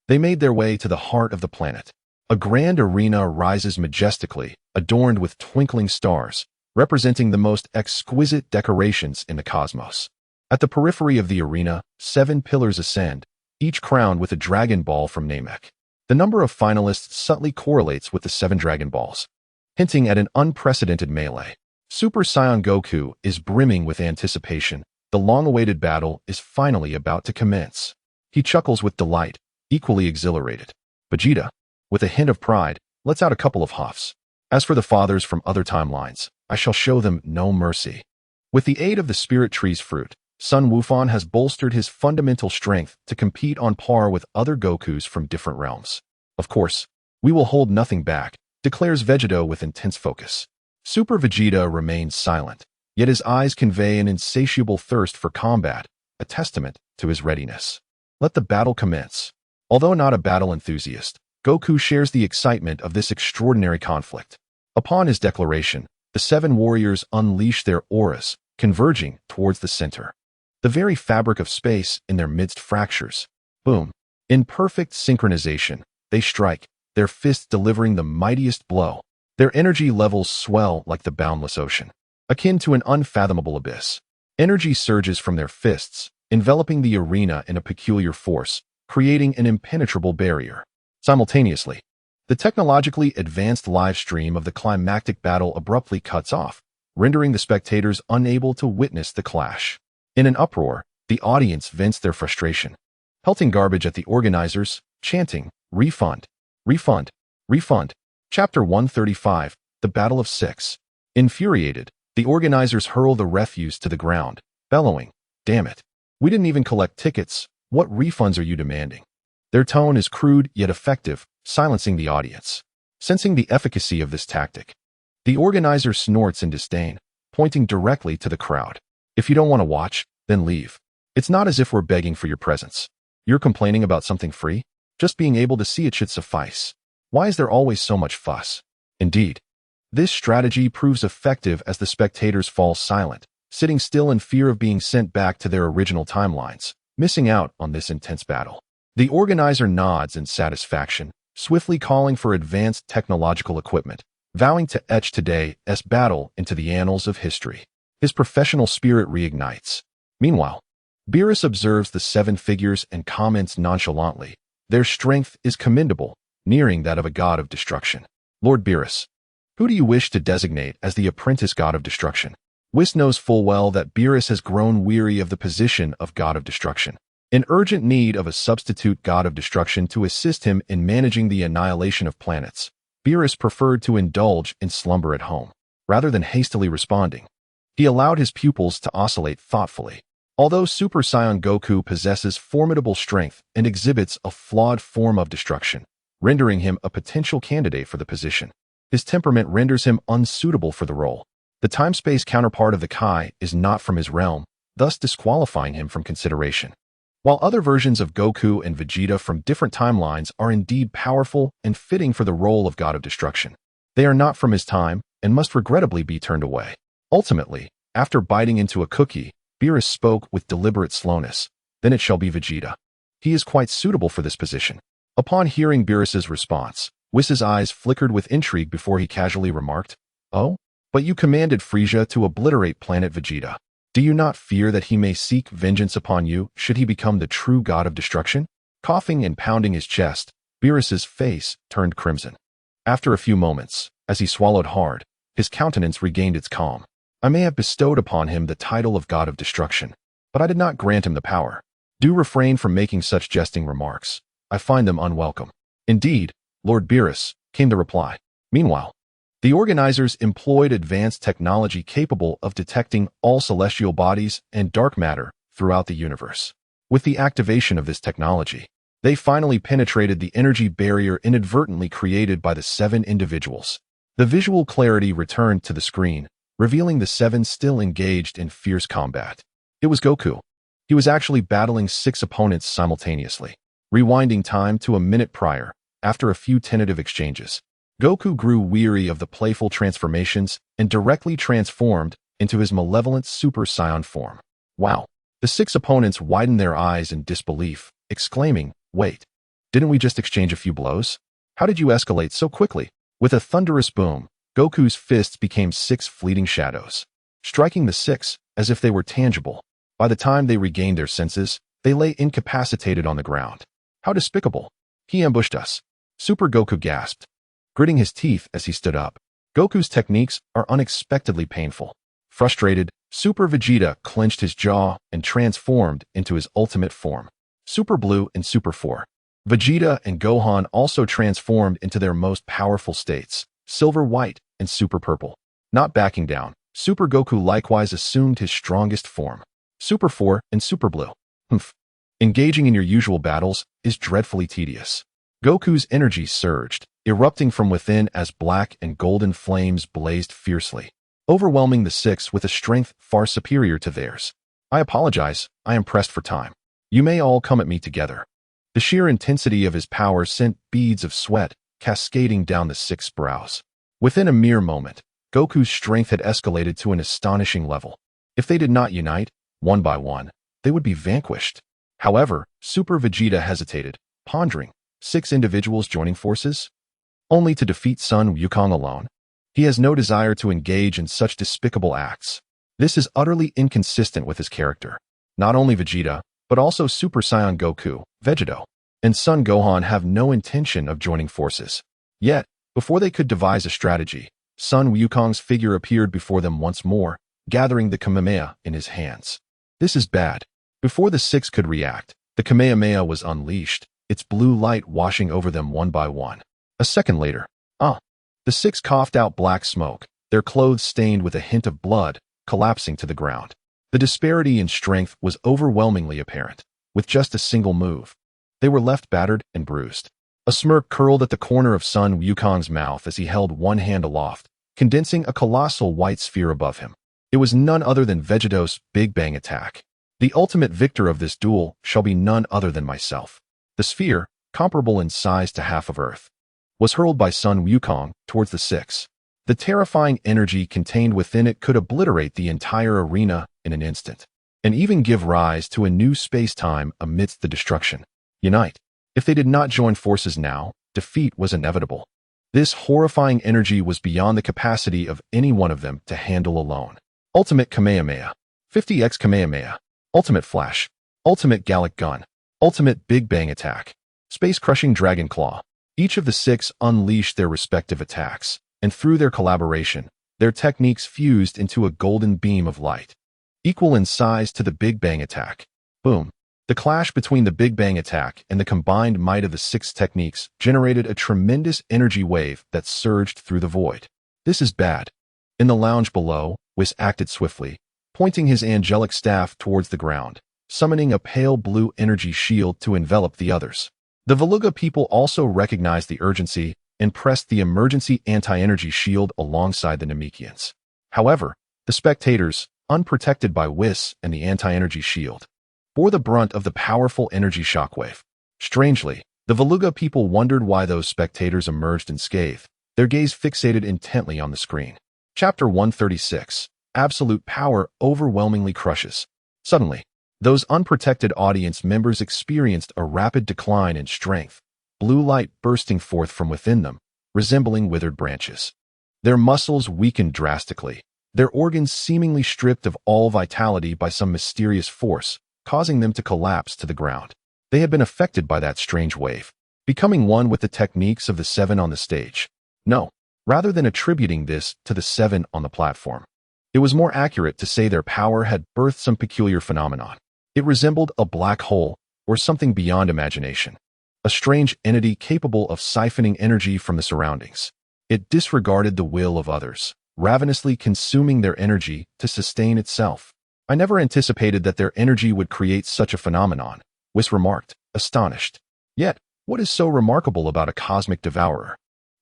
Speaker 1: they made their way to the heart of the planet. A grand arena rises majestically, adorned with twinkling stars, representing the most exquisite decorations in the cosmos. At the periphery of the arena, 7 pillars ascend, each crowned with a Dragon Ball from Namek. The number of finalists subtly correlates with the 7 Dragon Balls, hinting at an unprecedented melee. Super Saiyan Goku is brimming with anticipation. The long-awaited battle is finally about to commence. He chuckles with delight, equally exhilarated. Vegeta, with a hint of pride, lets out a couple of huffs. As for the fathers from other timelines, I shall show them no mercy. With the aid of the Spirit Tree's fruit, Sun Wufan has bolstered his fundamental strength to compete on par with other Gokus from different realms. Of course, we will hold nothing back, declares Vegeta with intense focus. Super Vegeta remains silent, yet his eyes convey an insatiable thirst for combat, a testament to his readiness. Let the battle commence. Although not a battle enthusiast, Goku shares the excitement of this extraordinary conflict. Upon his declaration, the 7 warriors unleash their auras, converging towards the center. The very fabric of space in their midst fractures. Boom. In perfect synchronization, they strike, their fists delivering the mightiest blow. Their energy levels swell like the boundless ocean, akin to an unfathomable abyss. Energy surges from their fists, enveloping the arena in a peculiar force, creating an impenetrable barrier. Simultaneously, the technologically advanced live stream of the climactic battle abruptly cuts off, rendering the spectators unable to witness the clash. In an uproar, the audience vents their frustration, pelting garbage at the organizers, chanting, "Refund! Refund! Refund!" Chapter 135, The Battle of Six. Infuriated, the organizers hurl the refuse to the ground, bellowing, "Damn it! We didn't even collect tickets. What refunds are you demanding?" Their tone is crude yet effective, silencing the audience. Sensing the efficacy of this tactic, the organizer snorts in disdain, pointing directly to the crowd. "If you don't want to watch, then leave. It's not as if we're begging for your presence. You're complaining about something free? Just being able to see it should suffice. Why is there always so much fuss?" Indeed, this strategy proves effective as the spectators fall silent, sitting still in fear of being sent back to their original timelines, missing out on this intense battle. The organizer nods in satisfaction, swiftly calling for advanced technological equipment, vowing to etch today's battle into the annals of history. His professional spirit reignites. Meanwhile, Beerus observes the seven figures and comments nonchalantly. Their strength is commendable, nearing that of a god of destruction. Lord Beerus, who do you wish to designate as the apprentice god of destruction? Whis knows full well that Beerus has grown weary of the position of god of destruction, in urgent need of a substitute god of destruction to assist him in managing the annihilation of planets. Beerus preferred to indulge in slumber at home, rather than hastily responding. He allowed his pupils to oscillate thoughtfully. Although Super Saiyan Goku possesses formidable strength and exhibits a flawed form of destruction, rendering him a potential candidate for the position, his temperament renders him unsuitable for the role. The time-space counterpart of the Kai is not from his realm, thus disqualifying him from consideration. While other versions of Goku and Vegeta from different timelines are indeed powerful and fitting for the role of God of Destruction, they are not from his time and must regrettably be turned away. Ultimately, after biting into a cookie, Beerus spoke with deliberate slowness. Then it shall be Vegeta. He is quite suitable for this position. Upon hearing Beerus's response, Whis' eyes flickered with intrigue before he casually remarked, "Oh? But you commanded Frieza to obliterate planet Vegeta. Do you not fear that he may seek vengeance upon you should he become the true god of destruction?" Coughing and pounding his chest, Beerus's face turned crimson. After a few moments, as he swallowed hard, his countenance regained its calm. "I may have bestowed upon him the title of god of destruction, but I did not grant him the power. Do refrain from making such jesting remarks. I find them unwelcome." "Indeed, Lord Beerus," came the reply. Meanwhile, the organizers employed advanced technology capable of detecting all celestial bodies and dark matter throughout the universe. With the activation of this technology, they finally penetrated the energy barrier inadvertently created by the seven individuals. The visual clarity returned to the screen, revealing the seven still engaged in fierce combat. It was Goku. He was actually battling 6 opponents simultaneously. Rewinding time to a minute prior, after a few tentative exchanges, Goku grew weary of the playful transformations and directly transformed into his malevolent Super Saiyan form. Wow! The 6 opponents widened their eyes in disbelief, exclaiming, "Wait, didn't we just exchange a few blows? How did you escalate so quickly?" With a thunderous boom, Goku's fists became 6 fleeting shadows, striking the 6 as if they were tangible. By the time they regained their senses, they lay incapacitated on the ground. "How despicable! He ambushed us!" Super Goku gasped, gritting his teeth as he stood up. Goku's techniques are unexpectedly painful. Frustrated, Super Vegeta clenched his jaw and transformed into his ultimate form, Super Blue and Super 4. Vegeta and Gohan also transformed into their most powerful states, Silver White and Super Purple. Not backing down, Super Goku likewise assumed his strongest form, Super 4 and Super Blue. Engaging in your usual battles is dreadfully tedious. Goku's energy surged, erupting from within as black and golden flames blazed fiercely, overwhelming the 6 with a strength far superior to theirs. "I apologize, I am pressed for time. You may all come at me together." The sheer intensity of his power sent beads of sweat cascading down the 6 brows. Within a mere moment, Goku's strength had escalated to an astonishing level. If they did not unite, one by one, they would be vanquished. However, Super Vegeta hesitated, pondering, 6 individuals joining forces? Only to defeat Sun Wukong alone? He has no desire to engage in such despicable acts. This is utterly inconsistent with his character. Not only Vegeta, but also Super Saiyan Goku, Vegeta, and Son Gohan have no intention of joining forces. Yet, before they could devise a strategy, Sun Wukong's figure appeared before them once more, gathering the Kamehameha in his hands. This is bad. Before the 6 could react, the Kamehameha was unleashed, its blue light washing over them one by one. A second later, the 6 coughed out black smoke, their clothes stained with a hint of blood, collapsing to the ground. The disparity in strength was overwhelmingly apparent. With just a single move, they were left battered and bruised. A smirk curled at the corner of Sun Wukong's mouth as he held one hand aloft, condensing a colossal white sphere above him. It was none other than Vegeta's Big Bang attack. The ultimate victor of this duel shall be none other than myself. The sphere, comparable in size to half of Earth, was hurled by Sun Wukong towards the 6. The terrifying energy contained within it could obliterate the entire arena in an instant, and even give rise to a new space-time amidst the destruction. Unite. If they did not join forces now, defeat was inevitable. This horrifying energy was beyond the capacity of any one of them to handle alone. Ultimate Kamehameha, 50x Kamehameha, Ultimate Flash, Ultimate Gallic Gun, Ultimate Big Bang Attack, Space-Crushing Dragon Claw. Each of the six unleashed their respective attacks, and through their collaboration, their techniques fused into a golden beam of light. Equal in size to the Big Bang Attack. Boom. The clash between the Big Bang Attack and the combined might of the six techniques generated a tremendous energy wave that surged through the void. This is bad. In the lounge below, Whis acted swiftly, pointing his angelic staff towards the ground, summoning a pale blue energy shield to envelop the others. The Veluga people also recognized the urgency and pressed the emergency anti-energy shield alongside the Namekians. However, the spectators, unprotected by Whis and the anti-energy shield, bore the brunt of the powerful energy shockwave. Strangely, the Veluga people wondered why those spectators emerged unscathed, their gaze fixated intently on the screen. Chapter 136. Absolute Power Overwhelmingly Crushes. Suddenly, those unprotected audience members experienced a rapid decline in strength, blue light bursting forth from within them, resembling withered branches. Their muscles weakened drastically, their organs seemingly stripped of all vitality by some mysterious force, causing them to collapse to the ground. They had been affected by that strange wave, becoming one with the techniques of the seven on the stage. No, rather than attributing this to the seven on the platform, it was more accurate to say their power had birthed some peculiar phenomenon. It resembled a black hole or something beyond imagination, a strange entity capable of siphoning energy from the surroundings. It disregarded the will of others, ravenously consuming their energy to sustain itself. I never anticipated that their energy would create such a phenomenon, Whis remarked, astonished. Yet, what is so remarkable about a cosmic devourer?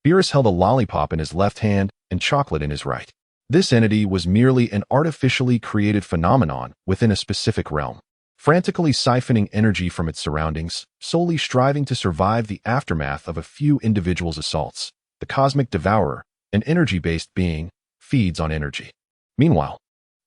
Speaker 1: Beerus held a lollipop in his left hand and chocolate in his right. This entity was merely an artificially created phenomenon within a specific realm, frantically siphoning energy from its surroundings, solely striving to survive the aftermath of a few individuals' assaults. The cosmic devourer, an energy-based being, feeds on energy. Meanwhile,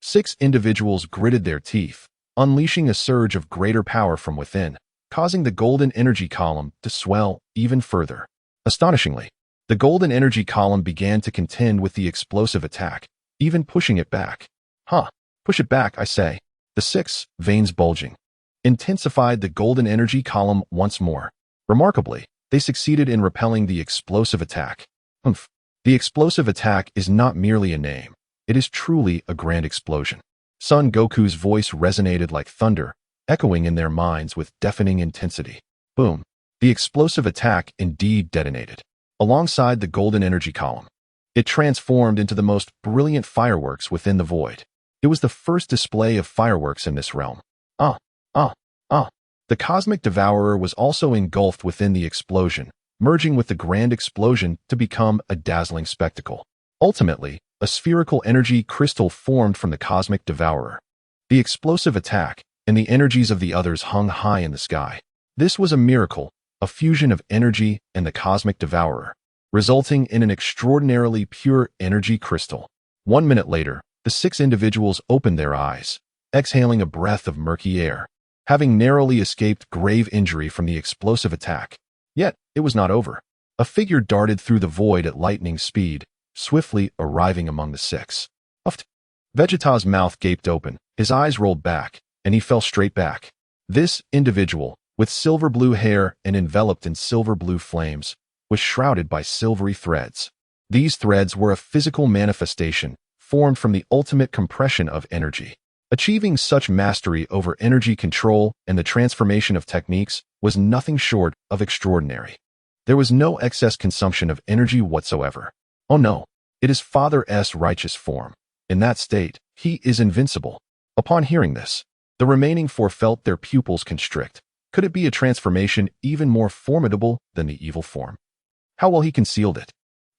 Speaker 1: six individuals gritted their teeth, unleashing a surge of greater power from within, causing the golden energy column to swell even further. Astonishingly, the golden energy column began to contend with the explosive attack, even pushing it back. Push it back, I say. The six, veins bulging, intensified the golden energy column once more. Remarkably, they succeeded in repelling the explosive attack. The explosive attack is not merely a name. It is truly a grand explosion. Son Goku's voice resonated like thunder, echoing in their minds with deafening intensity. Boom. The explosive attack indeed detonated. Alongside the golden energy column, it transformed into the most brilliant fireworks within the void. It was the first display of fireworks in this realm. The cosmic devourer was also engulfed within the explosion, merging with the grand explosion to become a dazzling spectacle. Ultimately, a spherical energy crystal formed from the cosmic devourer. The explosive attack and the energies of the others hung high in the sky. This was a miracle, a fusion of energy and the cosmic devourer, resulting in an extraordinarily pure energy crystal. 1 minute later, the six individuals opened their eyes, exhaling a breath of murky air, having narrowly escaped grave injury from the explosive attack. Yet, it was not over. A figure darted through the void at lightning speed, swiftly arriving among the six. Vegeta's mouth gaped open, his eyes rolled back, and he fell straight back. This individual, with silver blue hair and enveloped in silver blue flames, was shrouded by silvery threads. These threads were a physical manifestation, formed from the ultimate compression of energy. Achieving such mastery over energy control and the transformation of techniques was nothing short of extraordinary. There was no excess consumption of energy whatsoever. Oh no, it is Father S' righteous form. In that state, he is invincible. Upon hearing this, the remaining four felt their pupils constrict. Could it be a transformation even more formidable than the evil form? How well he concealed it,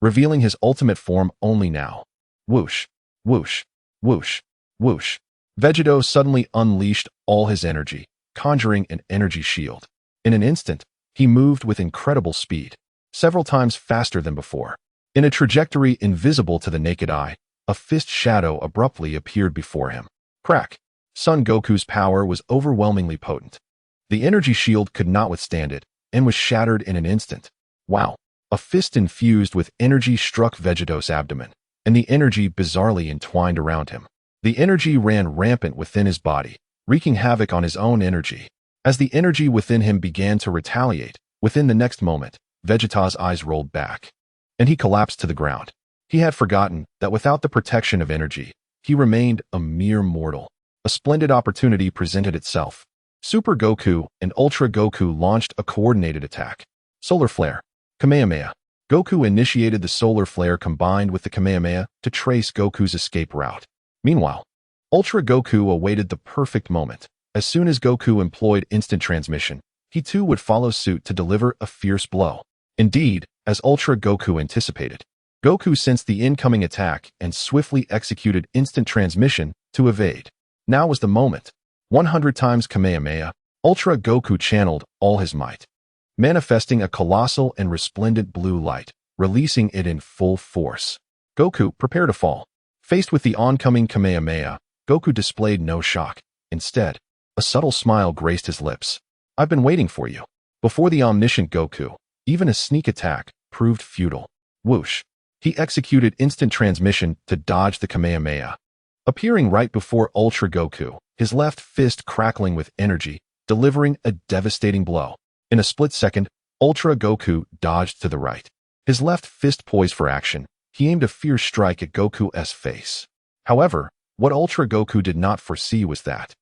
Speaker 1: revealing his ultimate form only now. Whoosh, whoosh, whoosh, whoosh. Vegeta suddenly unleashed all his energy, conjuring an energy shield. In an instant, he moved with incredible speed, several times faster than before. In a trajectory invisible to the naked eye, a fist shadow abruptly appeared before him. Crack! Son Goku's power was overwhelmingly potent. The energy shield could not withstand it, and was shattered in an instant. Wow! A fist infused with energy struck Vegeta's abdomen, and the energy bizarrely entwined around him. The energy ran rampant within his body, wreaking havoc on his own energy. As the energy within him began to retaliate, within the next moment, Vegeta's eyes rolled back, and he collapsed to the ground. He had forgotten that without the protection of energy, he remained a mere mortal. A splendid opportunity presented itself. Super Goku and Ultra Goku launched a coordinated attack. Solar Flare. Kamehameha. Goku initiated the Solar Flare combined with the Kamehameha to trace Goku's escape route. Meanwhile, Ultra Goku awaited the perfect moment. As soon as Goku employed instant transmission, he too would follow suit to deliver a fierce blow. Indeed, as Ultra Goku anticipated, Goku sensed the incoming attack and swiftly executed instant transmission to evade. Now was the moment. 100 times Kamehameha, Ultra Goku channeled all his might, manifesting a colossal and resplendent blue light, releasing it in full force. Goku prepared to fall. Faced with the oncoming Kamehameha, Goku displayed no shock. Instead, a subtle smile graced his lips. "I've been waiting for you." Before the omniscient Goku, even a sneak attack proved futile. Whoosh! He executed instant transmission to dodge the Kamehameha. Appearing right before Ultra Goku, his left fist crackling with energy, delivering a devastating blow. In a split second, Ultra Goku dodged to the right. His left fist poised for action, he aimed a fierce strike at Goku's face. However, what Ultra Goku did not foresee was that,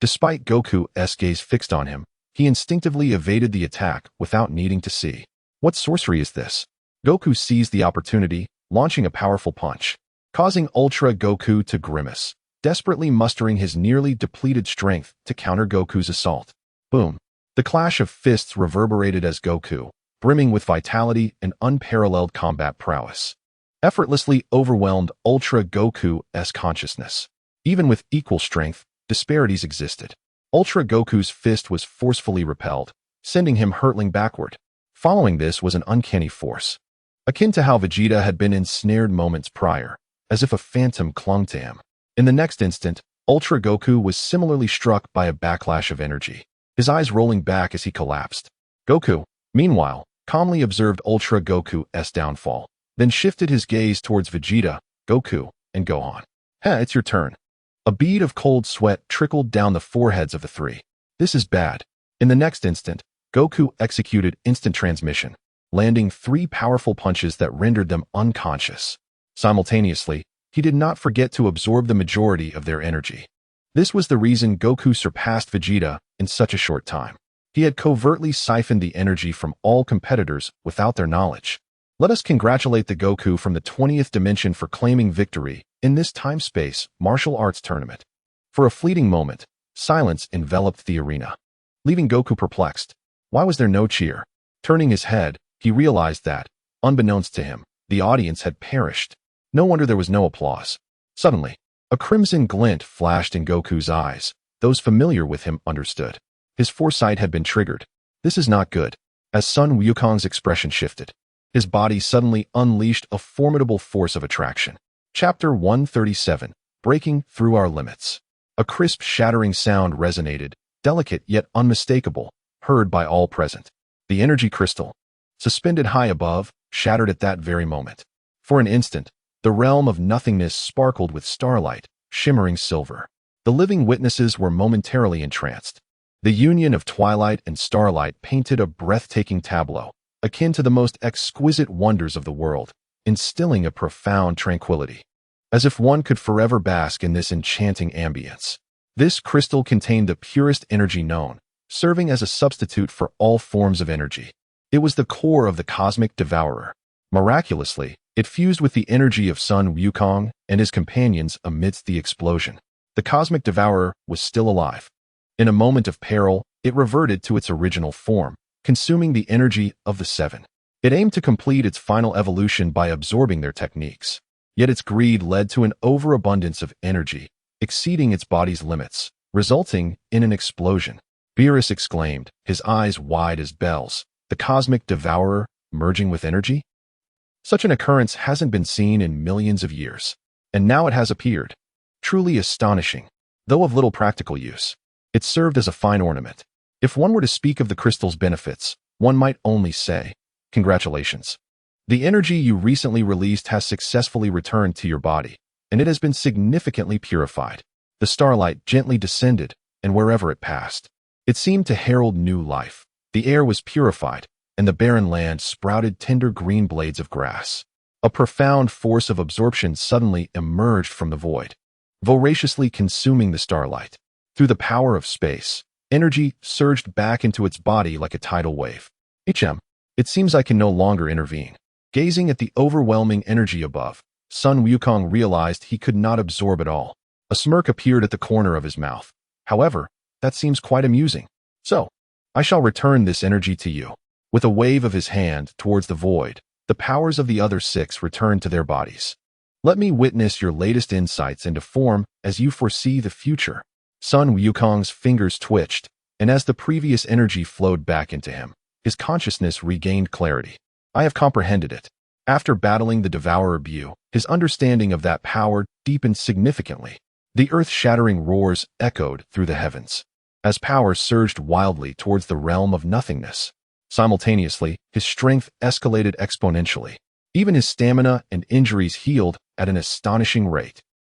Speaker 1: despite Goku's gaze fixed on him, he instinctively evaded the attack without needing to see. What sorcery is this? Goku seized the opportunity, launching a powerful punch, causing Ultra Goku to grimace, desperately mustering his nearly depleted strength to counter Goku's assault. Boom! The clash of fists reverberated as Goku, brimming with vitality and unparalleled combat prowess, effortlessly overwhelmed Ultra Goku's consciousness. Even with equal strength, disparities existed. Ultra Goku's fist was forcefully repelled, sending him hurtling backward. Following this was an uncanny force, akin to how Vegeta had been ensnared moments prior, as if a phantom clung to him. In the next instant, Ultra Goku was similarly struck by a backlash of energy, his eyes rolling back as he collapsed. Goku, meanwhile, calmly observed Ultra Goku's downfall, then shifted his gaze towards Vegeta, Goku, and Gohan. It's your turn." A bead of cold sweat trickled down the foreheads of the three. "This is bad." In the next instant, Goku executed instant transmission, landing 3 powerful punches that rendered them unconscious. Simultaneously, he did not forget to absorb the majority of their energy. This was the reason Goku surpassed Vegeta in such a short time. He had covertly siphoned the energy from all competitors without their knowledge. Let us congratulate the Goku from the 20th dimension for claiming victory in this time-space martial arts tournament. For a fleeting moment, silence enveloped the arena, leaving Goku perplexed. Why was there no cheer? Turning his head, he realized that, unbeknownst to him, the audience had perished. No wonder there was no applause. Suddenly, a crimson glint flashed in Goku's eyes. Those familiar with him understood. His foresight had been triggered. This is not good. As Sun Wukong's expression shifted, his body suddenly unleashed a formidable force of attraction. Chapter 137, Breaking Through Our Limits. A crisp, shattering sound resonated, delicate yet unmistakable, heard by all present. The energy crystal, suspended high above, shattered at that very moment. For an instant, the realm of nothingness sparkled with starlight, shimmering silver. The living witnesses were momentarily entranced. The union of twilight and starlight painted a breathtaking tableau, akin to the most exquisite wonders of the world, instilling a profound tranquility, as if one could forever bask in this enchanting ambience. This crystal contained the purest energy known, serving as a substitute for all forms of energy. It was the core of the cosmic devourer. Miraculously, it fused with the energy of Sun Wukong and his companions amidst the explosion. The cosmic devourer was still alive. In a moment of peril, it reverted to its original form, consuming the energy of the Seven. It aimed to complete its final evolution by absorbing their techniques. Yet its greed led to an overabundance of energy, exceeding its body's limits, resulting in an explosion. Beerus exclaimed, his eyes wide as bells. The cosmic devourer merging with energy? Such an occurrence hasn't been seen in millions of years, and now it has appeared. Truly astonishing, though of little practical use. It served as a fine ornament. If one were to speak of the crystal's benefits, one might only say, Congratulations. The energy you recently released has successfully returned to your body, and it has been significantly purified. The starlight gently descended, and wherever it passed, it seemed to herald new life. The air was purified, and the barren land sprouted tender green blades of grass. A profound force of absorption suddenly emerged from the void, voraciously consuming the starlight. Through the power of space, energy surged back into its body like a tidal wave. It seems I can no longer intervene. Gazing at the overwhelming energy above, Sun Wukong realized he could not absorb it all. A smirk appeared at the corner of his mouth. However, that seems quite amusing. So, I shall return this energy to you. With a wave of his hand towards the void, the powers of the other six returned to their bodies. Let me witness your latest insights into form as you foresee the future. Sun Wukong's fingers twitched, and as the previous energy flowed back into him, his consciousness regained clarity. I have comprehended it. After battling the Devourer Bu, his understanding of that power deepened significantly. The earth-shattering roars echoed through the heavens, as power surged wildly towards the realm of nothingness. Simultaneously, his strength escalated exponentially. Even his stamina and injuries healed at an astonishing rate.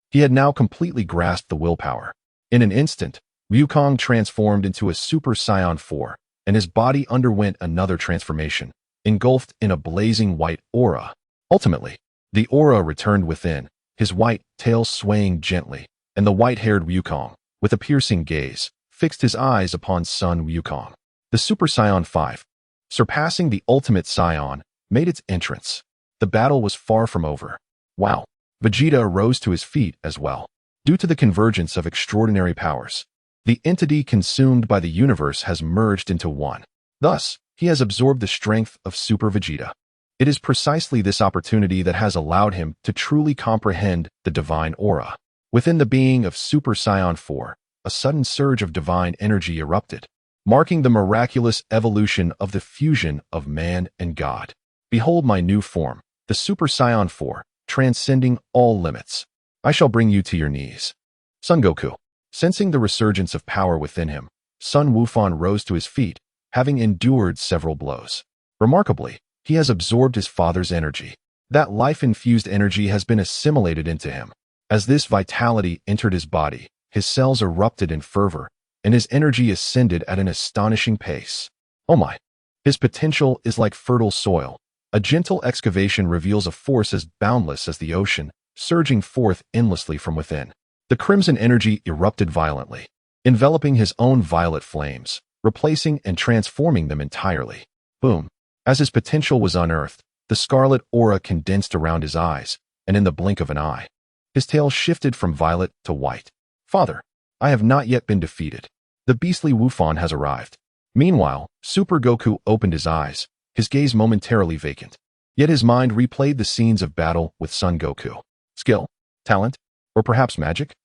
Speaker 1: He had now completely grasped the willpower. In an instant, Wukong transformed into a Super Saiyan 4, and his body underwent another transformation, engulfed in a blazing white aura. Ultimately, the aura returned within, his white tail swaying gently, and the white-haired Wukong, with a piercing gaze, fixed his eyes upon Sun Wukong. The Super Saiyan 5, surpassing the Ultimate Saiyan, made its entrance. The battle was far from over. Wow! Vegeta rose to his feet as well. Due to the convergence of extraordinary powers, the entity consumed by the universe has merged into one. Thus, he has absorbed the strength of Super Vegeta. It is precisely this opportunity that has allowed him to truly comprehend the divine aura. Within the being of Super Saiyan 4, a sudden surge of divine energy erupted, marking the miraculous evolution of the fusion of man and God. Behold my new form, the Super Saiyan 4, transcending all limits. I shall bring you to your knees. Son Goku. Sensing the resurgence of power within him, Sun Wukong rose to his feet, having endured several blows. Remarkably, he has absorbed his father's energy. That life-infused energy has been assimilated into him. As this vitality entered his body, his cells erupted in fervor, and his energy ascended at an astonishing pace. Oh my! His potential is like fertile soil. A gentle excavation reveals a force as boundless as the ocean, surging forth endlessly from within. The crimson energy erupted violently, enveloping his own violet flames, replacing and transforming them entirely. Boom! As his potential was unearthed, the scarlet aura condensed around his eyes, and in the blink of an eye, his tail shifted from violet to white. Father, I have not yet been defeated. The beastly Wufan has arrived. Meanwhile, Super Goku opened his eyes, his gaze momentarily vacant. Yet his mind replayed the scenes of battle with Son Goku. Skill, talent, or perhaps magic?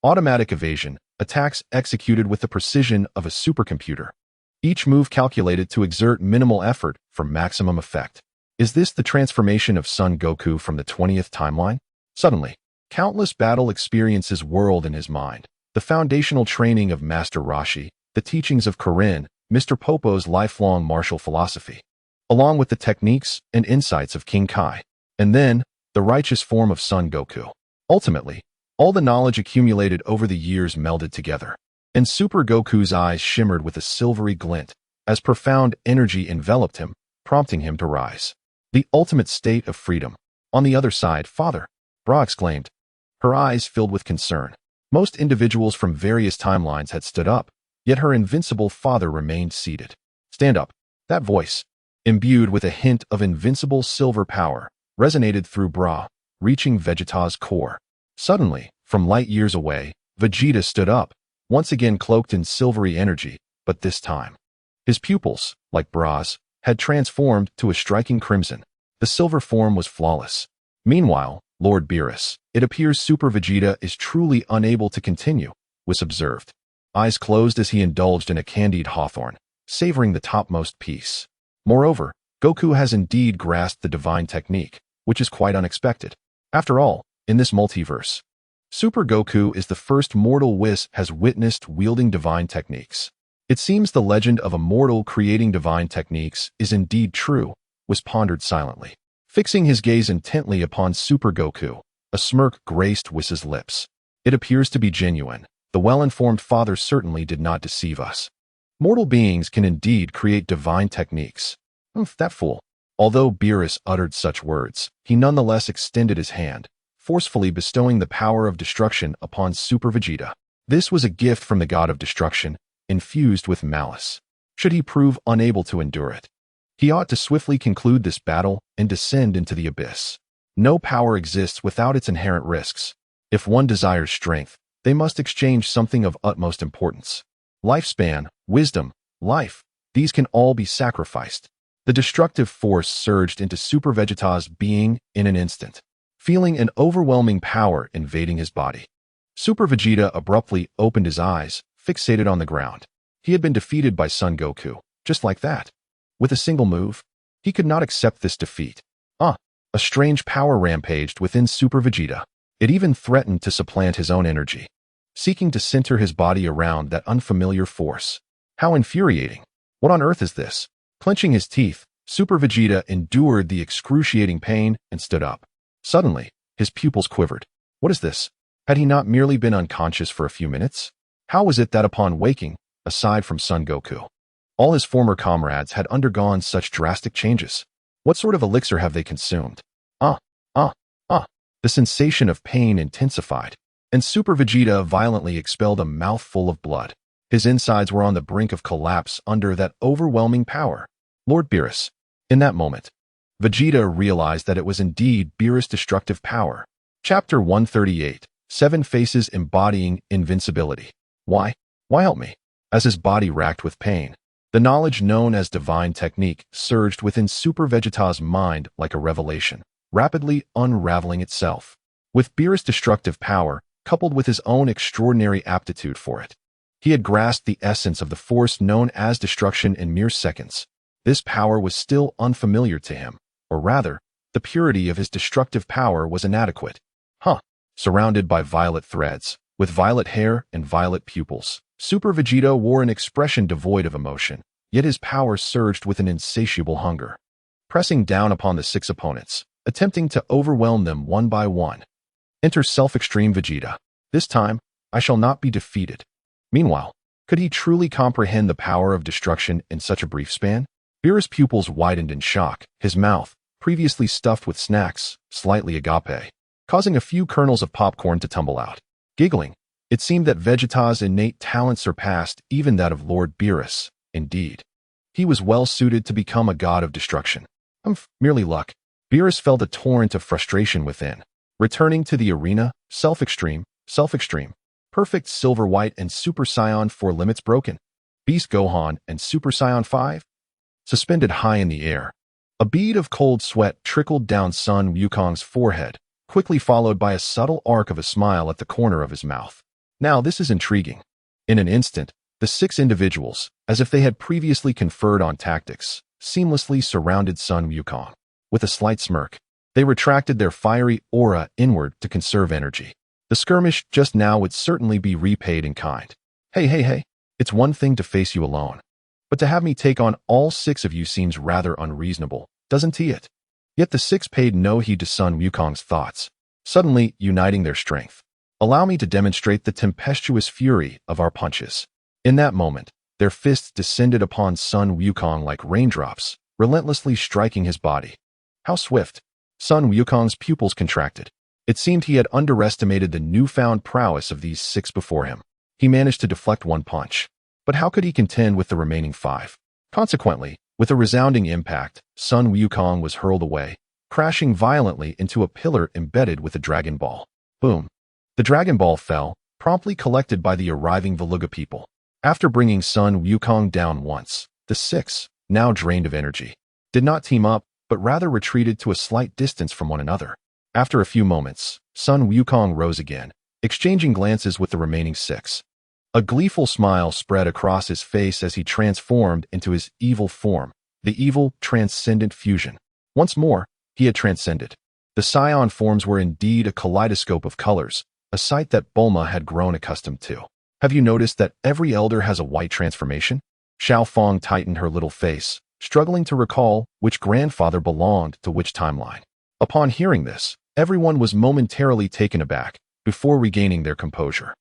Speaker 1: Automatic evasion, attacks executed with the precision of a supercomputer. Each move calculated to exert minimal effort for maximum effect. Is this the transformation of Son Goku from the 20th timeline? Suddenly, countless battle experiences whirled in his mind. The foundational training of Master Roshi, the teachings of Kirin, Mr. Popo's lifelong martial philosophy, along with the techniques and insights of King Kai, and then the righteous form of Son Goku. Ultimately, all the knowledge accumulated over the years melded together, and Super Goku's eyes shimmered with a silvery glint as profound energy enveloped him, prompting him to rise. The ultimate state of freedom. On the other side, Father, Bra exclaimed, her eyes filled with concern. Most individuals from various timelines had stood up, yet her invincible father remained seated. Stand up. That voice, imbued with a hint of invincible silver power, resonated through Bra, reaching Vegeta's core. Suddenly, from light years away, Vegeta stood up, once again cloaked in silvery energy, but this time, his pupils, like Bra's, had transformed to a striking crimson. The silver form was flawless. Meanwhile, Lord Beerus, it appears Super Vegeta is truly unable to continue, was observed. Eyes closed as he indulged in a candied hawthorn, savoring the topmost piece. Moreover, Goku has indeed grasped the divine technique, which is quite unexpected. After all, in this multiverse, Super Goku is the first mortal Whis has witnessed wielding divine techniques. It seems the legend of a mortal creating divine techniques is indeed true, was pondered silently. Fixing his gaze intently upon Super Goku, a smirk graced Whis' lips. It appears to be genuine. The well-informed father certainly did not deceive us. Mortal beings can indeed create divine techniques. That fool. Although Beerus uttered such words, he nonetheless extended his hand, forcefully bestowing the power of destruction upon Super Vegeta. This was a gift from the god of destruction, infused with malice. Should he prove unable to endure it, he ought to swiftly conclude this battle and descend into the abyss. No power exists without its inherent risks. If one desires strength, they must exchange something of utmost importance. Lifespan, wisdom, life, these can all be sacrificed. The destructive force surged into Super Vegeta's being in an instant, feeling an overwhelming power invading his body. Super Vegeta abruptly opened his eyes, fixated on the ground. He had been defeated by Son Goku, just like that. With a single move, he could not accept this defeat. A strange power rampaged within Super Vegeta. It even threatened to supplant his own energy, seeking to center his body around that unfamiliar force. How infuriating. What on earth is this? Clenching his teeth, Super Vegeta endured the excruciating pain and stood up. Suddenly, his pupils quivered. What is this? Had he not merely been unconscious for a few minutes? How was it that upon waking, aside from Son Goku, all his former comrades had undergone such drastic changes? What sort of elixir have they consumed? The sensation of pain intensified, and Super Vegeta violently expelled a mouthful of blood. His insides were on the brink of collapse under that overwhelming power. Lord Beerus. In that moment, Vegeta realized that it was indeed Beerus' destructive power. Chapter 138, 7 Faces Embodying Invincibility. Why help me? As his body racked with pain, the knowledge known as divine technique surged within Super Vegeta's mind like a revelation, rapidly unraveling itself. With Beerus' destructive power, coupled with his own extraordinary aptitude for it, he had grasped the essence of the force known as destruction in mere seconds. This power was still unfamiliar to him, or rather, the purity of his destructive power was inadequate. Surrounded by violet threads, with violet hair and violet pupils, Super Vegeta wore an expression devoid of emotion, yet his power surged with an insatiable hunger. Pressing down upon the 6 opponents, attempting to overwhelm them one by one. Enter Self-Extreme Vegeta. This time, I shall not be defeated. Meanwhile, could he truly comprehend the power of destruction in such a brief span? Beerus' pupils widened in shock, his mouth, previously stuffed with snacks, slightly agape, causing a few kernels of popcorn to tumble out. Giggling, it seemed that Vegeta's innate talent surpassed even that of Lord Beerus. Indeed, he was well suited to become a god of destruction. Merely luck. Beerus felt a torrent of frustration within. Returning to the arena, Self-Extreme, Perfect Silver White and Super Saiyan 4 limits broken. Beast Gohan and Super Saiyan 5? Suspended high in the air. A bead of cold sweat trickled down Sun Wukong's forehead, quickly followed by a subtle arc of a smile at the corner of his mouth. Now this is intriguing. In an instant, the 6 individuals, as if they had previously conferred on tactics, seamlessly surrounded Sun Wukong. With a slight smirk, they retracted their fiery aura inward to conserve energy. The skirmish just now would certainly be repaid in kind. Hey, it's one thing to face you alone, but to have me take on all 6 of you seems rather unreasonable, doesn't it? Yet the 6 paid no heed to Sun Wukong's thoughts, suddenly uniting their strength. Allow me to demonstrate the tempestuous fury of our punches. In that moment, their fists descended upon Sun Wukong like raindrops, relentlessly striking his body. How swift! Sun Wukong's pupils contracted. It seemed he had underestimated the newfound prowess of these 6 before him. He managed to deflect one punch, but how could he contend with the remaining 5? Consequently, with a resounding impact, Sun Wukong was hurled away, crashing violently into a pillar embedded with a Dragon Ball. Boom! The Dragon Ball fell, promptly collected by the arriving Veluga people. After bringing Sun Wukong down once, the 6, now drained of energy, did not team up, but rather retreated to a slight distance from one another. After a few moments, Sun Wukong rose again, exchanging glances with the remaining 6. A gleeful smile spread across his face as he transformed into his evil form, the evil, transcendent fusion. Once more, he had transcended. The Saiyan forms were indeed a kaleidoscope of colors, a sight that Bulma had grown accustomed to. Have you noticed that every elder has a white transformation? Xiao Fong tightened her little face, struggling to recall which grandfather belonged to which timeline. Upon hearing this, everyone was momentarily taken aback before regaining their composure.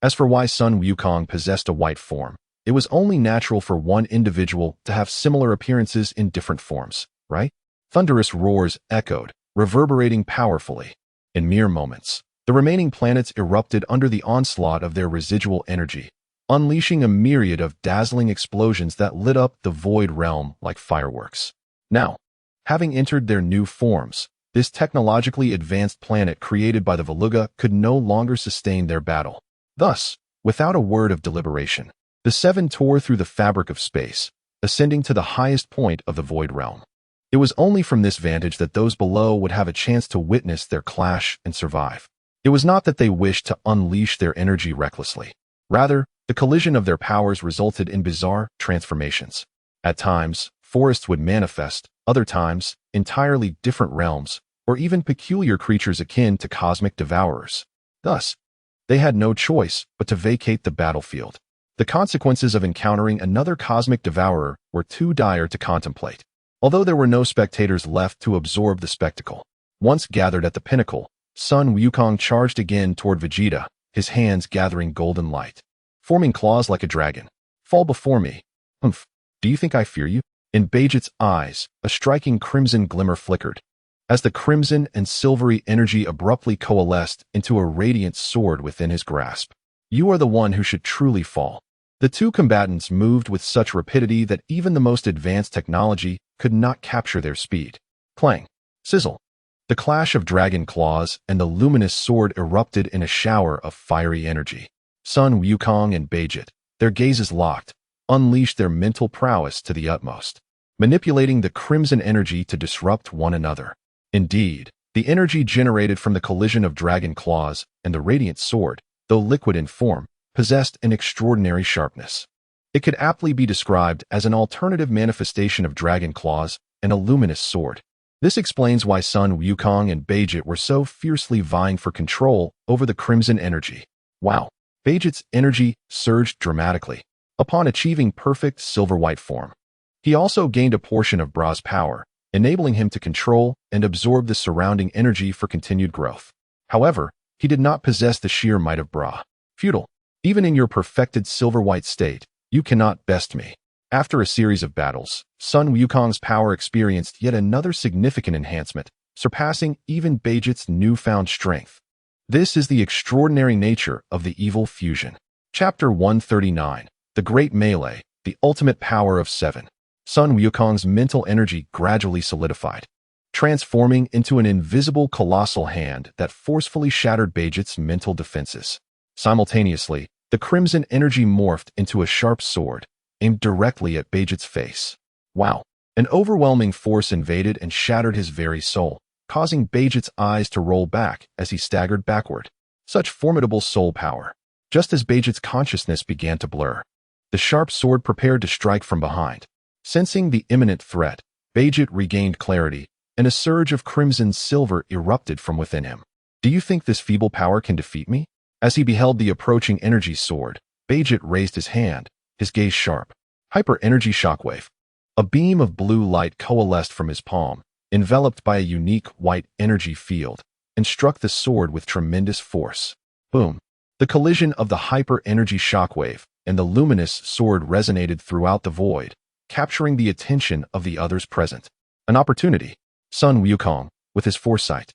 Speaker 1: As for why Sun Wukong possessed a white form, it was only natural for one individual to have similar appearances in different forms, right? Thunderous roars echoed, reverberating powerfully. In mere moments, the remaining planets erupted under the onslaught of their residual energy, unleashing a myriad of dazzling explosions that lit up the void realm like fireworks. Now, having entered their new forms, this technologically advanced planet created by the Veluga could no longer sustain their battle. Thus, without a word of deliberation, the seven tore through the fabric of space, ascending to the highest point of the void realm. It was only from this vantage that those below would have a chance to witness their clash and survive. It was not that they wished to unleash their energy recklessly. Rather, the collision of their powers resulted in bizarre transformations. At times, forests would manifest, other times, entirely different realms, or even peculiar creatures akin to cosmic devourers. Thus, they had no choice but to vacate the battlefield. The consequences of encountering another cosmic devourer were too dire to contemplate. Although there were no spectators left to absorb the spectacle, once gathered at the pinnacle, Sun Wukong charged again toward Vegeta, his hands gathering golden light. Forming claws like a dragon. Fall before me. Humph, do you think I fear you? In Vegeta's eyes, a striking crimson glimmer flickered, as the crimson and silvery energy abruptly coalesced into a radiant sword within his grasp. You are the one who should truly fall. The two combatants moved with such rapidity that even the most advanced technology could not capture their speed. Clang. Sizzle. The clash of dragon claws and the luminous sword erupted in a shower of fiery energy. Sun Wukong and Vegeta, their gazes locked, unleashed their mental prowess to the utmost, manipulating the crimson energy to disrupt one another. Indeed, the energy generated from the collision of dragon claws and the radiant sword, though liquid in form, possessed an extraordinary sharpness. It could aptly be described as an alternative manifestation of dragon claws and a luminous sword. This explains why Sun Wukong and Vegeta were so fiercely vying for control over the crimson energy. Wow! Vegeta's energy surged dramatically upon achieving perfect silver-white form. He also gained a portion of Bra's power, enabling him to control and absorb the surrounding energy for continued growth. However, he did not possess the sheer might of Bra. Futile. Even in your perfected silver-white state, you cannot best me. After a series of battles, Sun Wukong's power experienced yet another significant enhancement, surpassing even Vegeta's newfound strength. This is the extraordinary nature of the evil fusion. Chapter 139. The Great Melee, the Ultimate Power of Seven. Sun Wukong's mental energy gradually solidified, transforming into an invisible colossal hand that forcefully shattered Vegeta's mental defenses. Simultaneously, the crimson energy morphed into a sharp sword, aimed directly at Vegeta's face. Wow! An overwhelming force invaded and shattered his very soul, causing Vegeta's eyes to roll back as he staggered backward. Such formidable soul power. Just as Vegeta's consciousness began to blur, the sharp sword prepared to strike from behind. Sensing the imminent threat, Vegeta regained clarity, and a surge of crimson silver erupted from within him. Do you think this feeble power can defeat me? As he beheld the approaching energy sword, Vegeta raised his hand, his gaze sharp. Hyper-energy shockwave. A beam of blue light coalesced from his palm, enveloped by a unique white energy field, and struck the sword with tremendous force. Boom! The collision of the hyper-energy shockwave and the luminous sword resonated throughout the void, capturing the attention of the others present. An opportunity. Sun Wukong, with his foresight,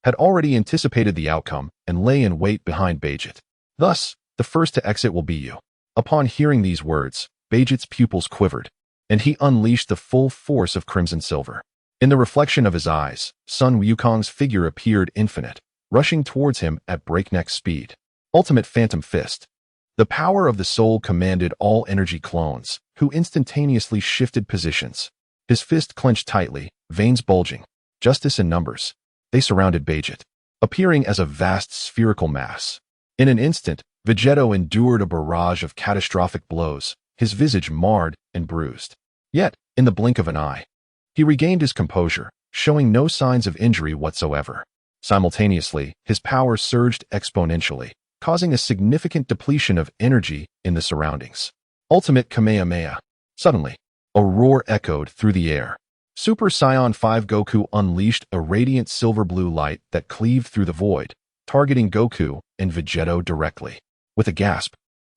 Speaker 1: had already anticipated the outcome and lay in wait behind Vegeta. Thus, the first to exit will be you. Upon hearing these words, Vegeta's pupils quivered, and he unleashed the full force of crimson silver. In the reflection of his eyes, Sun Wukong's figure appeared infinite, rushing towards him at breakneck speed. Ultimate Phantom Fist. The power of the soul commanded all energy clones, who instantaneously shifted positions. His fist clenched tightly, veins bulging. Justice in numbers. They surrounded Vegeta, appearing as a vast spherical mass. In an instant, Vegeta endured a barrage of catastrophic blows, his visage marred and bruised. Yet, in the blink of an eye, he regained his composure, showing no signs of injury whatsoever. Simultaneously, his power surged exponentially, causing a significant depletion of energy in the surroundings. Ultimate Kamehameha. Suddenly, A roar echoed through the air. Super Saiyan 5 Goku unleashed a radiant silver-blue light that cleaved through the void, targeting Goku and Vegeta directly. With a gasp,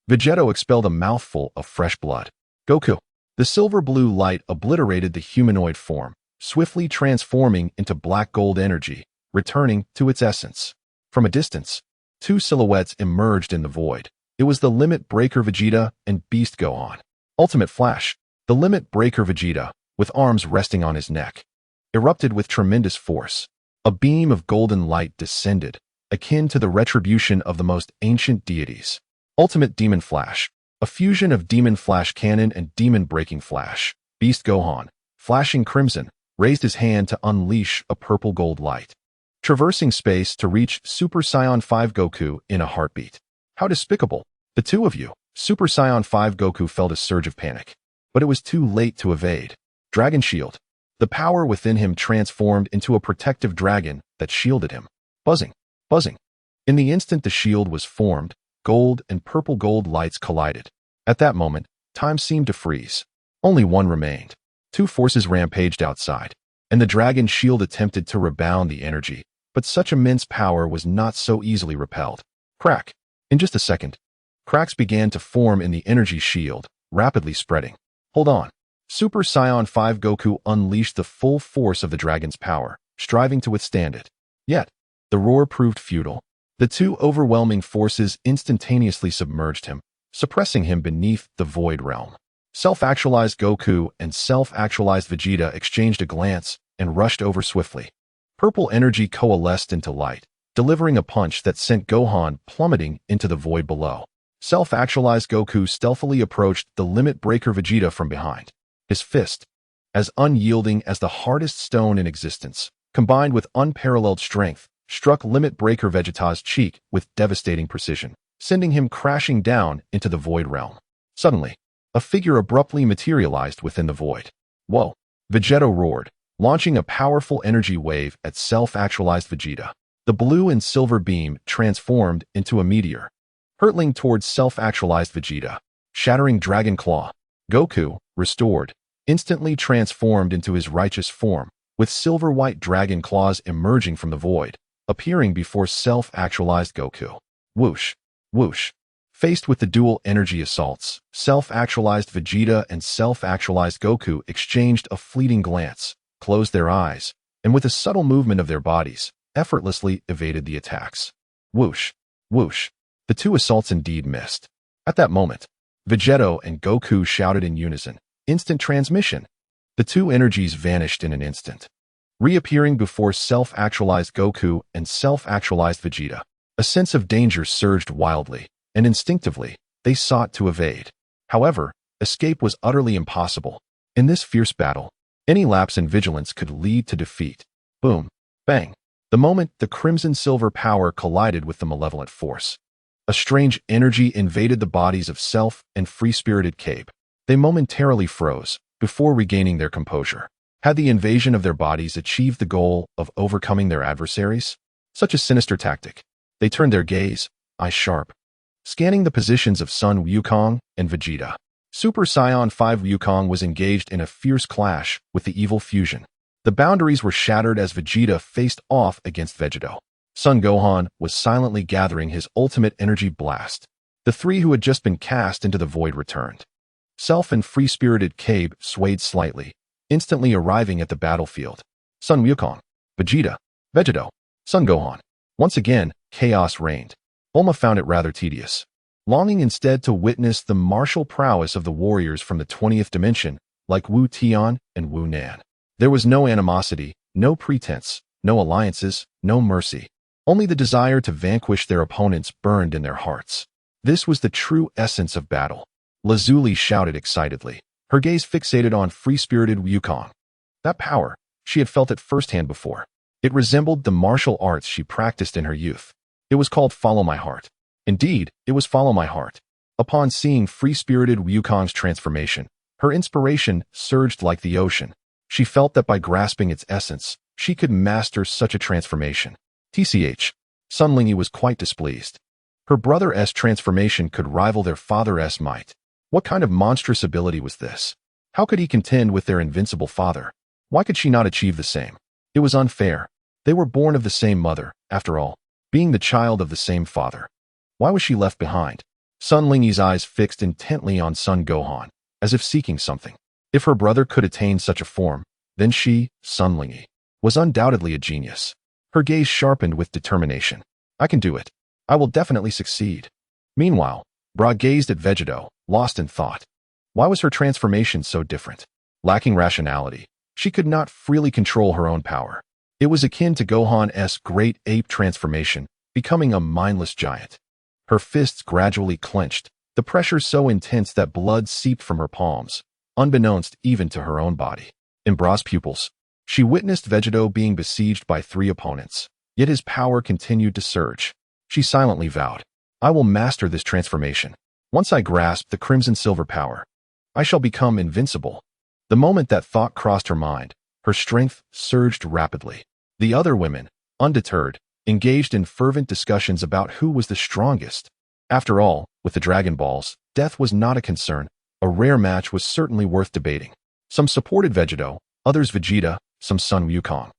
Speaker 1: Vegeta expelled a mouthful of fresh blood. Goku. The silver-blue light obliterated the humanoid form, swiftly transforming into black-gold energy, returning to its essence. From a distance, two silhouettes emerged in the void. It was the Limit Breaker Vegeta and Beast Gohan. Ultimate Flash. The Limit Breaker Vegeta, with arms resting on his neck, erupted with tremendous force. A beam of golden light descended, akin to the retribution of the most ancient deities. Ultimate Demon Flash. A fusion of Demon Flash Cannon and Demon Breaking Flash. Beast Gohan, flashing crimson, raised his hand to unleash a purple-gold light, traversing space to reach Super Saiyan 5 Goku in a heartbeat. How despicable! The two of you! Super Saiyan 5 Goku felt a surge of panic. But it was too late to evade. Dragon Shield. The power within him transformed into a protective dragon that shielded him. Buzzing. Buzzing. In the instant the shield was formed, gold and purple gold lights collided. At that moment, time seemed to freeze. Only one remained. Two forces rampaged outside, and the dragon shield attempted to rebound the energy, but such immense power was not so easily repelled. Crack. In just a second, cracks began to form in the energy shield, rapidly spreading. Hold on. Super Saiyan 5 Goku unleashed the full force of the dragon's power, striving to withstand it. Yet, the roar proved futile. The two overwhelming forces instantaneously submerged him, suppressing him beneath the void realm. Self-actualized Goku and self-actualized Vegeta exchanged a glance and rushed over swiftly. Purple energy coalesced into light, delivering a punch that sent Gohan plummeting into the void below. Self-actualized Goku stealthily approached the Limit Breaker Vegeta from behind. His fist, as unyielding as the hardest stone in existence, combined with unparalleled strength, struck Limit Breaker Vegeta's cheek with devastating precision, sending him crashing down into the void realm. Suddenly, a figure abruptly materialized within the void. Whoa! Vegeta roared, launching a powerful energy wave at self-actualized Vegeta. The blue and silver beam transformed into a meteor, hurtling towards self-actualized Vegeta, shattering Dragon Claw. Goku, restored, instantly transformed into his righteous form, with silver-white dragon claws emerging from the void, appearing before self-actualized Goku. Whoosh! Whoosh! Faced with the dual energy assaults, self-actualized Vegeta and self-actualized Goku exchanged a fleeting glance, closed their eyes, and with a subtle movement of their bodies, effortlessly evaded the attacks. Whoosh! Whoosh! The two assaults indeed missed. At that moment, Vegeta and Goku shouted in unison, "Instant transmission!" The two energies vanished in an instant, reappearing before self-actualized Goku and self-actualized Vegeta. A sense of danger surged wildly, and instinctively, they sought to evade. However, escape was utterly impossible. In this fierce battle, any lapse in vigilance could lead to defeat. Boom! Bang! The moment the crimson-silver power collided with the malevolent force, a strange energy invaded the bodies of Self and free-spirited Cabe. They momentarily froze, before regaining their composure. Had the invasion of their bodies achieved the goal of overcoming their adversaries? Such a sinister tactic. They turned their gaze, eyes sharp, scanning the positions of Sun Wukong and Vegeta. Super Saiyan 5 Wukong was engaged in a fierce clash with the evil fusion. The boundaries were shattered as Vegeta faced off against Vegeta. Son Gohan was silently gathering his ultimate energy blast. The three who had just been cast into the void returned. Self and free-spirited Cabe swayed slightly, instantly arriving at the battlefield. Son Wukong, Vegeta, Son Gohan. Once again, chaos reigned. Bulma found it rather tedious, longing instead to witness the martial prowess of the warriors from the 20th dimension, like Wu Tian and Wu Nan. There was no animosity, no pretense, no alliances, no mercy. Only the desire to vanquish their opponents burned in their hearts. This was the true essence of battle. Lazuli shouted excitedly, her gaze fixated on free-spirited Wukong. That power, she had felt it firsthand before. It resembled the martial arts she practiced in her youth. It was called Follow My Heart. Indeed, it was Follow My Heart. Upon seeing free-spirited Wukong's transformation, her inspiration surged like the ocean. She felt that by grasping its essence, she could master such a transformation. TCH. Sun Lingyi was quite displeased. Her brother's transformation could rival their father's might. What kind of monstrous ability was this? How could he contend with their invincible father? Why could she not achieve the same? It was unfair. They were born of the same mother, after all, being the child of the same father. Why was she left behind? Sun Lingyi's eyes fixed intently on Son Gohan, as if seeking something. If her brother could attain such a form, then she, Sun Lingyi, was undoubtedly a genius. Her gaze sharpened with determination. I can do it. I will definitely succeed. Meanwhile, Bra gazed at Vegeta, lost in thought. Why was her transformation so different? Lacking rationality, she could not freely control her own power. It was akin to Gohan's great ape transformation, becoming a mindless giant. Her fists gradually clenched, the pressure so intense that blood seeped from her palms, unbeknownst even to her own body. In Bra's pupils, she witnessed Vegeta being besieged by 3 opponents, yet his power continued to surge. She silently vowed, I will master this transformation. Once I grasp the crimson silver power, I shall become invincible. The moment that thought crossed her mind, her strength surged rapidly. The other women, undeterred, engaged in fervent discussions about who was the strongest. After all, with the Dragon Balls, death was not a concern. A rare match was certainly worth debating. Some supported Vegeta, others Vegeta, some Sun Wukong,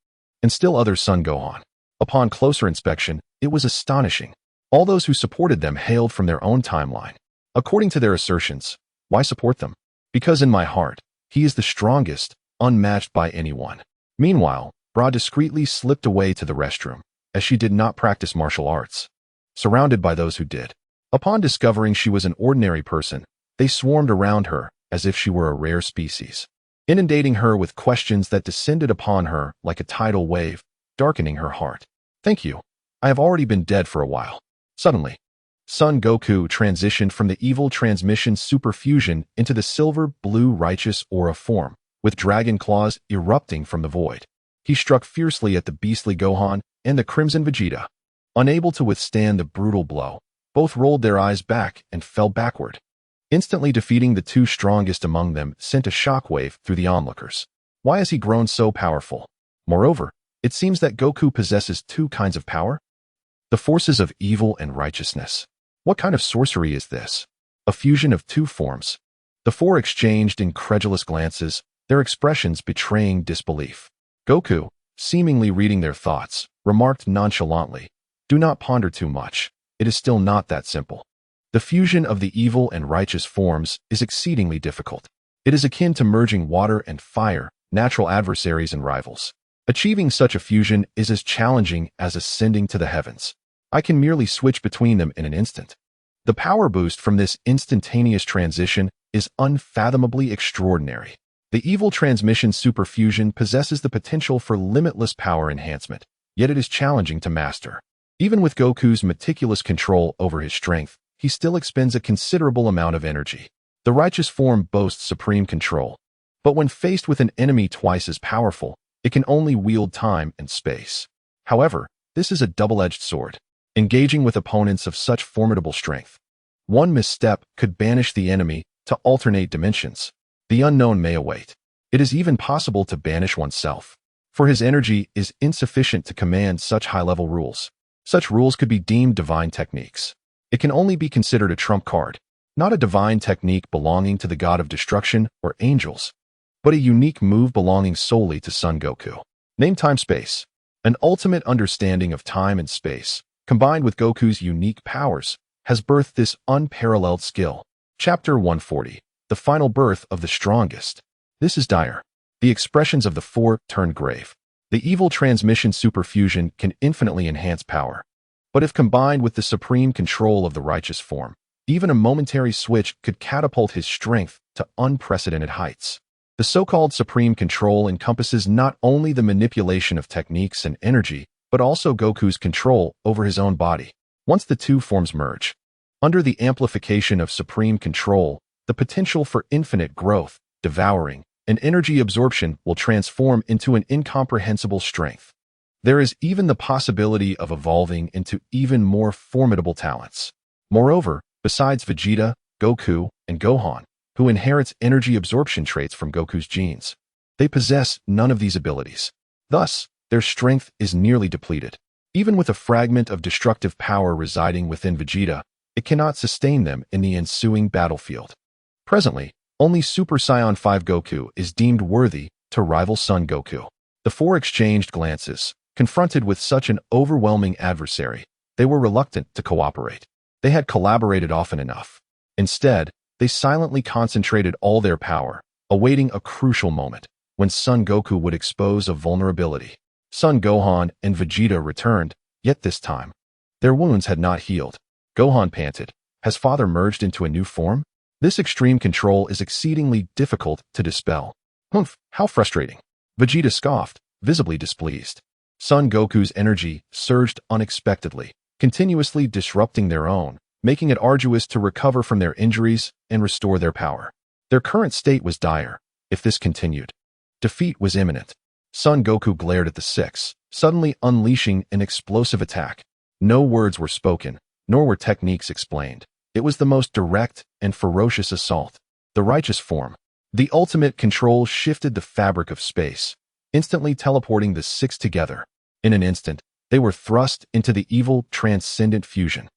Speaker 1: and still others Sun Gohan. Upon closer inspection, it was astonishing. All those who supported them hailed from their own timeline. According to their assertions, why support them? Because in my heart, he is the strongest, unmatched by anyone. Meanwhile, Bra discreetly slipped away to the restroom, as she did not practice martial arts. Surrounded by those who did. Upon discovering she was an ordinary person, they swarmed around her as if she were a rare species, inundating her with questions that descended upon her like a tidal wave, darkening her heart. Thank you. I have already been dead for a while. Suddenly, Son Goku transitioned from the evil transmission superfusion into the silver-blue righteous aura form, with dragon claws erupting from the void. He struck fiercely at the beastly Gohan and the crimson Vegeta. Unable to withstand the brutal blow, both rolled their eyes back and fell backward. Instantly defeating the 2 strongest among them sent a shockwave through the onlookers. Why has he grown so powerful? Moreover, it seems that Goku possesses 2 kinds of power. The forces of evil and righteousness. What kind of sorcery is this? A fusion of 2 forms. The 4 exchanged incredulous glances, their expressions betraying disbelief. Goku, seemingly reading their thoughts, remarked nonchalantly, do not ponder too much. It is still not that simple. The fusion of the evil and righteous forms is exceedingly difficult. It is akin to merging water and fire, natural adversaries and rivals. Achieving such a fusion is as challenging as ascending to the heavens. I can merely switch between them in an instant. The power boost from this instantaneous transition is unfathomably extraordinary. The evil transmission superfusion possesses the potential for limitless power enhancement, yet it is challenging to master. Even with Goku's meticulous control over his strength, he still expends a considerable amount of energy. The righteous form boasts supreme control, but when faced with an enemy twice as powerful, it can only wield time and space. However, this is a double-edged sword. Engaging with opponents of such formidable strength, one misstep could banish the enemy to alternate dimensions. The unknown may await. It is even possible to banish oneself, for his energy is insufficient to command such high-level rules. Such rules could be deemed divine techniques. It can only be considered a trump card, not a divine technique belonging to the god of destruction or angels, but a unique move belonging solely to Son Goku. Name time-space. An ultimate understanding of time and space, combined with Goku's unique powers, has birthed this unparalleled skill. Chapter 140. The final birth of the strongest. This is dire. The expressions of the 4 turned grave. The evil transmission superfusion can infinitely enhance power. But if combined with the supreme control of the righteous form, even a momentary switch could catapult his strength to unprecedented heights. The so-called supreme control encompasses not only the manipulation of techniques and energy, but also Goku's control over his own body. Once the 2 forms merge, under the amplification of supreme control, the potential for infinite growth, devouring, and energy absorption will transform into an incomprehensible strength. There is even the possibility of evolving into even more formidable talents. Moreover, besides Vegeta, Goku, and Gohan, who inherits energy absorption traits from Goku's genes, they possess none of these abilities. Thus, their strength is nearly depleted. Even with a fragment of destructive power residing within Vegeta, it cannot sustain them in the ensuing battlefield. Presently, Only Super Saiyan 5 Goku is deemed worthy to rival Son Goku. The four exchanged glances. Confronted with such an overwhelming adversary, they were reluctant to cooperate. They had collaborated often enough. Instead, they silently concentrated all their power, awaiting a crucial moment when Son Goku would expose a vulnerability. Son Gohan and Vegeta returned, yet this time, their wounds had not healed. Gohan panted. Has father merged into a new form? This extreme control is exceedingly difficult to dispel. Humph, how frustrating. Vegeta scoffed, visibly displeased. Son Goku's energy surged unexpectedly, continuously disrupting their own, making it arduous to recover from their injuries and restore their power. Their current state was dire. If this continued, defeat was imminent. Son Goku glared at the six, suddenly unleashing an explosive attack. No words were spoken, nor were techniques explained. It was the most direct and ferocious assault. The righteous form. The ultimate control shifted the fabric of space, instantly teleporting the six together. In an instant, they were thrust into the evil transcendent fusion.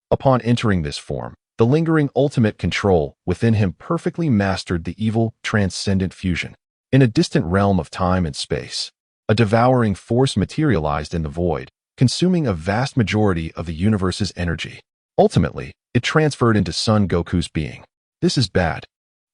Speaker 1: Upon entering this form, the lingering ultimate control within him perfectly mastered the evil transcendent fusion. In a distant realm of time and space, a devouring force materialized in the void, consuming a vast majority of the universe's energy. Ultimately, it transferred into Son Goku's being. This is bad.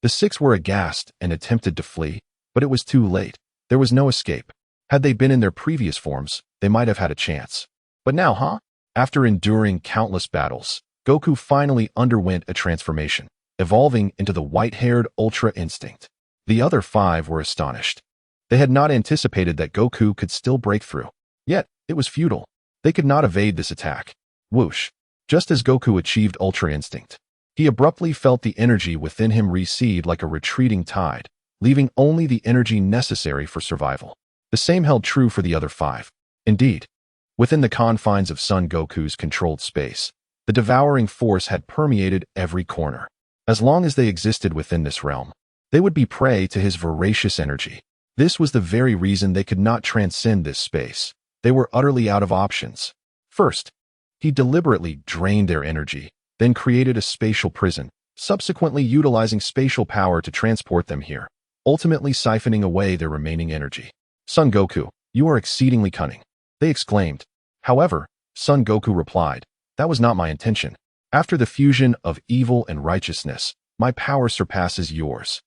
Speaker 1: The six were aghast and attempted to flee, but it was too late. There was no escape. Had they been in their previous forms, they might have had a chance. But now, After enduring countless battles, Goku finally underwent a transformation, evolving into the white-haired Ultra Instinct. The other five were astonished. They had not anticipated that Goku could still break through. Yet, it was futile. They could not evade this attack. Whoosh! Just as Goku achieved Ultra Instinct, he abruptly felt the energy within him recede like a retreating tide, leaving only the energy necessary for survival. The same held true for the other five. Indeed, within the confines of Son Goku's controlled space, the devouring force had permeated every corner. As long as they existed within this realm, they would be prey to his voracious energy. This was the very reason they could not transcend this space. They were utterly out of options. First, he deliberately drained their energy, then created a spatial prison, subsequently utilizing spatial power to transport them here, ultimately siphoning away their remaining energy. Son Goku, you are exceedingly cunning, they exclaimed. However, Son Goku replied, that was not my intention. After the fusion of evil and righteousness, my power surpasses yours.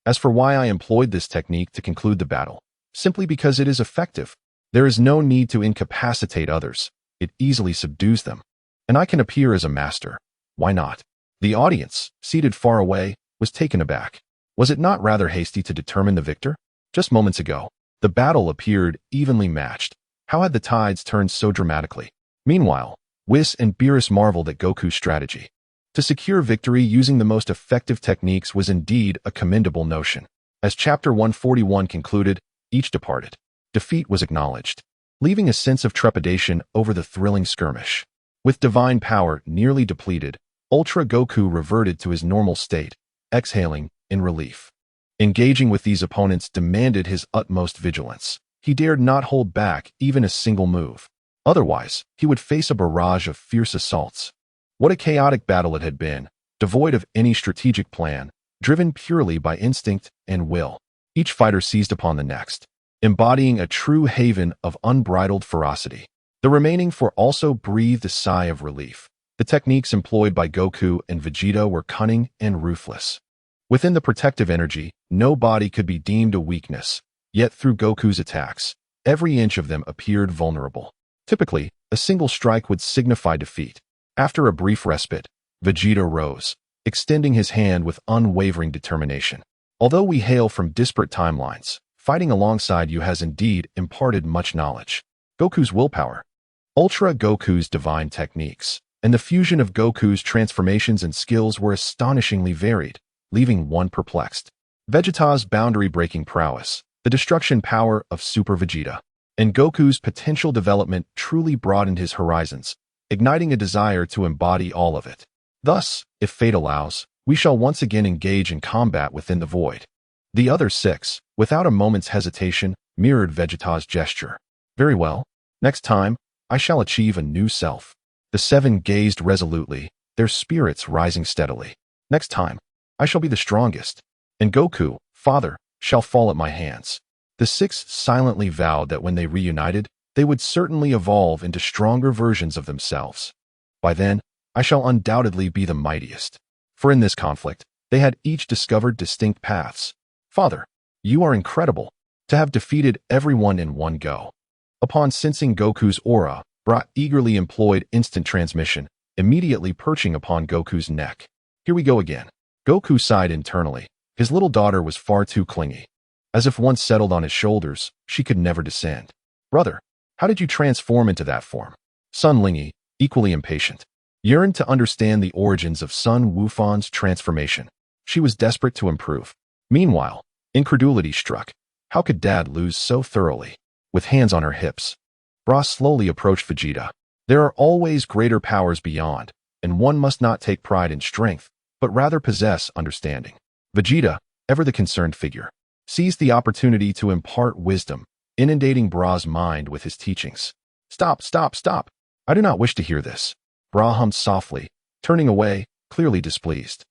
Speaker 1: As for why I employed this technique to conclude the battle, simply because it is effective. There is no need to incapacitate others. It easily subdues them. And I can appear as a master. Why not? The audience, seated far away, was taken aback. Was it not rather hasty to determine the victor? Just moments ago, the battle appeared evenly matched. How had the tides turned so dramatically? Meanwhile, Whis and Beerus marveled at Goku's strategy. To secure victory using the most effective techniques was indeed a commendable notion. As Chapter 141 concluded, each departed. Defeat was acknowledged, leaving a sense of trepidation over the thrilling skirmish. With divine power nearly depleted, Ultra Goku reverted to his normal state, exhaling in relief. Engaging with these opponents demanded his utmost vigilance. He dared not hold back even a single move. Otherwise, he would face a barrage of fierce assaults. What a chaotic battle it had been, devoid of any strategic plan, driven purely by instinct and will. Each fighter seized upon the next, embodying a true haven of unbridled ferocity. The remaining four also breathed a sigh of relief. The techniques employed by Goku and Vegeta were cunning and ruthless. Within the protective energy, no body could be deemed a weakness, yet through Goku's attacks, every inch of them appeared vulnerable. Typically, a single strike would signify defeat. After a brief respite, Vegeta rose, extending his hand with unwavering determination. Although we hail from disparate timelines, fighting alongside you has indeed imparted much knowledge. Goku's willpower, Ultra Goku's divine techniques, and the fusion of Goku's transformations and skills were astonishingly varied, leaving one perplexed. Vegeta's boundary-breaking prowess, the destruction power of Super Vegeta, and Goku's potential development truly broadened his horizons, igniting a desire to embody all of it. Thus, if fate allows, we shall once again engage in combat within the void. The other six, without a moment's hesitation, mirrored Vegeta's gesture. Very well. Next time, I shall achieve a new self. The seven gazed resolutely, their spirits rising steadily. Next time, I shall be the strongest. and Goku, father, shall fall at my hands. The six silently vowed that when they reunited, they would certainly evolve into stronger versions of themselves. By then, I shall undoubtedly be the mightiest. For in this conflict, they had each discovered distinct paths. Father, you are incredible, to have defeated everyone in one go. Upon sensing Goku's aura, Bra eagerly employed instant transmission, immediately perching upon Goku's neck. Here we go again. Goku sighed internally. His little daughter was far too clingy. As if once settled on his shoulders, she could never descend. Brother, how did you transform into that form? Sun Lingyi, equally impatient, yearned to understand the origins of Sun Wufan's transformation. She was desperate to improve. Meanwhile, incredulity struck. How could Dad lose so thoroughly? With hands on her hips, Bra slowly approached Vegeta. There are always greater powers beyond, and one must not take pride in strength, but rather possess understanding. Vegeta, ever the concerned figure, seized the opportunity to impart wisdom, inundating Bra's mind with his teachings. Stop, stop, stop. I do not wish to hear this. Bra hummed softly, turning away, clearly displeased.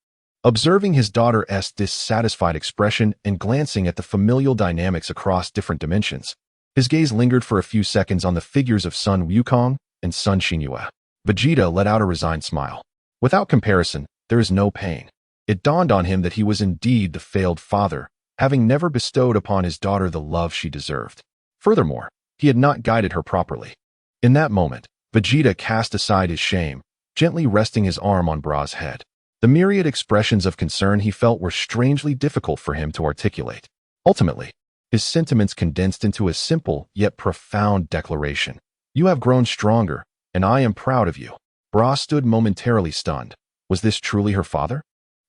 Speaker 1: Observing his daughter's dissatisfied expression and glancing at the familial dynamics across different dimensions, his gaze lingered for a few seconds on the figures of Sun Wukong and Sun Xinyue. Vegeta let out a resigned smile. Without comparison, there is no pain. It dawned on him that he was indeed the failed father, having never bestowed upon his daughter the love she deserved. Furthermore, he had not guided her properly. In that moment, Vegeta cast aside his shame, gently resting his arm on Bra's head. The myriad expressions of concern he felt were strangely difficult for him to articulate. Ultimately, his sentiments condensed into a simple yet profound declaration. You have grown stronger, and I am proud of you. Bra stood momentarily stunned. Was this truly her father?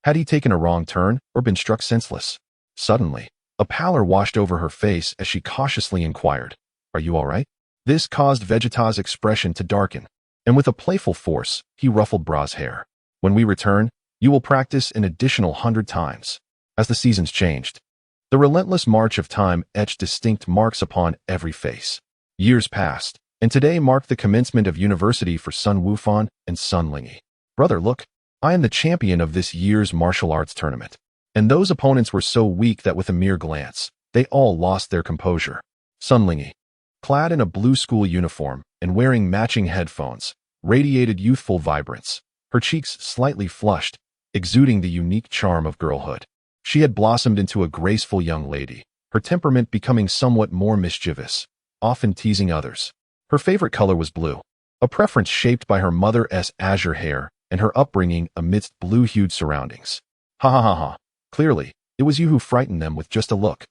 Speaker 1: Had he taken a wrong turn or been struck senseless? Suddenly, a pallor washed over her face as she cautiously inquired, Are you all right? This caused Vegeta's expression to darken, and with a playful force, he ruffled Bra's hair. When we return, you will practice an additional 100 times. As the seasons changed, the relentless march of time etched distinct marks upon every face. Years passed, and today marked the commencement of university for Sun Wufan and Sun Lingyi. Brother, look, I am the champion of this year's martial arts tournament. And those opponents were so weak that with a mere glance, they all lost their composure. Sun Lingyi, clad in a blue school uniform and wearing matching headphones, radiated youthful vibrance, her cheeks slightly flushed, exuding the unique charm of girlhood. She had blossomed into a graceful young lady, her temperament becoming somewhat more mischievous, often teasing others. Her favorite color was blue, a preference shaped by her mother's azure hair and her upbringing amidst blue-hued surroundings. Ha ha ha ha. Clearly, it was you who frightened them with just a look.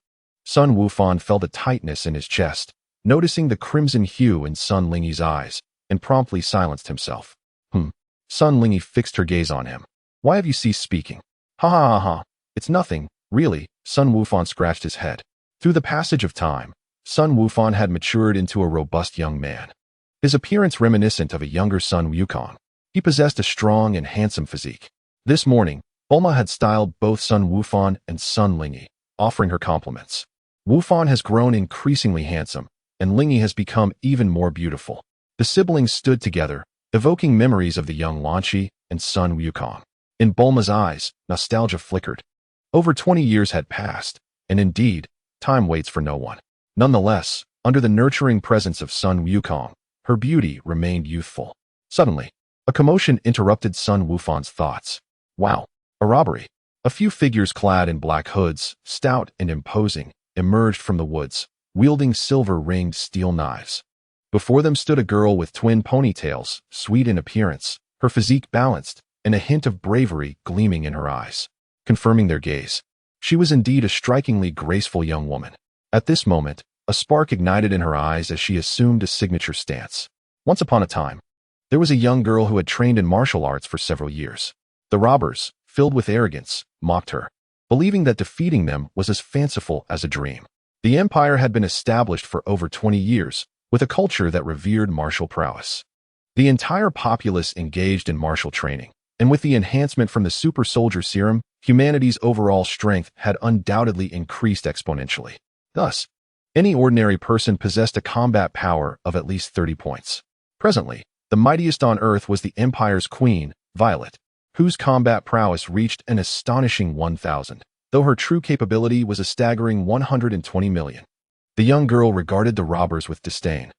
Speaker 1: Sun Wufan felt a tightness in his chest, noticing the crimson hue in Sun Lingyi's eyes, and promptly silenced himself. Sun Lingyi fixed her gaze on him. Why have you ceased speaking? Ha ha ha ha. It's nothing, really. Sun Wufan scratched his head. Through the passage of time, Sun Wufan had matured into a robust young man. His appearance reminiscent of a younger Sun Wukong. He possessed a strong and handsome physique. This morning, Bulma had styled both Sun Wufan and Sun Lingyi, offering her compliments. Wufan has grown increasingly handsome, and Lingyi has become even more beautiful. The siblings stood together, evoking memories of the young Lanchi and Sun Wukong. In Bulma's eyes, nostalgia flickered. Over 20 years had passed, and indeed, time waits for no one. Nonetheless, under the nurturing presence of Sun Wukong, her beauty remained youthful. Suddenly, a commotion interrupted Sun Wufan's thoughts. Wow, a robbery. A few figures clad in black hoods, stout and imposing, emerged from the woods, wielding silver-ringed steel knives. Before them stood a girl with twin ponytails, sweet in appearance, her physique balanced, and a hint of bravery gleaming in her eyes, confirming their gaze. She was indeed a strikingly graceful young woman. At this moment, a spark ignited in her eyes as she assumed a signature stance. Once upon a time, there was a young girl who had trained in martial arts for several years. The robbers, filled with arrogance, mocked her, believing that defeating them was as fanciful as a dream. The empire had been established for over 20 years, with a culture that revered martial prowess. The entire populace engaged in martial training, and with the enhancement from the super soldier serum, humanity's overall strength had undoubtedly increased exponentially. Thus, any ordinary person possessed a combat power of at least 30 points. Presently, the mightiest on Earth was the Empire's queen, Violet, whose combat prowess reached an astonishing 1,000. though her true capability was a staggering 120 million. The young girl regarded the robbers with disdain,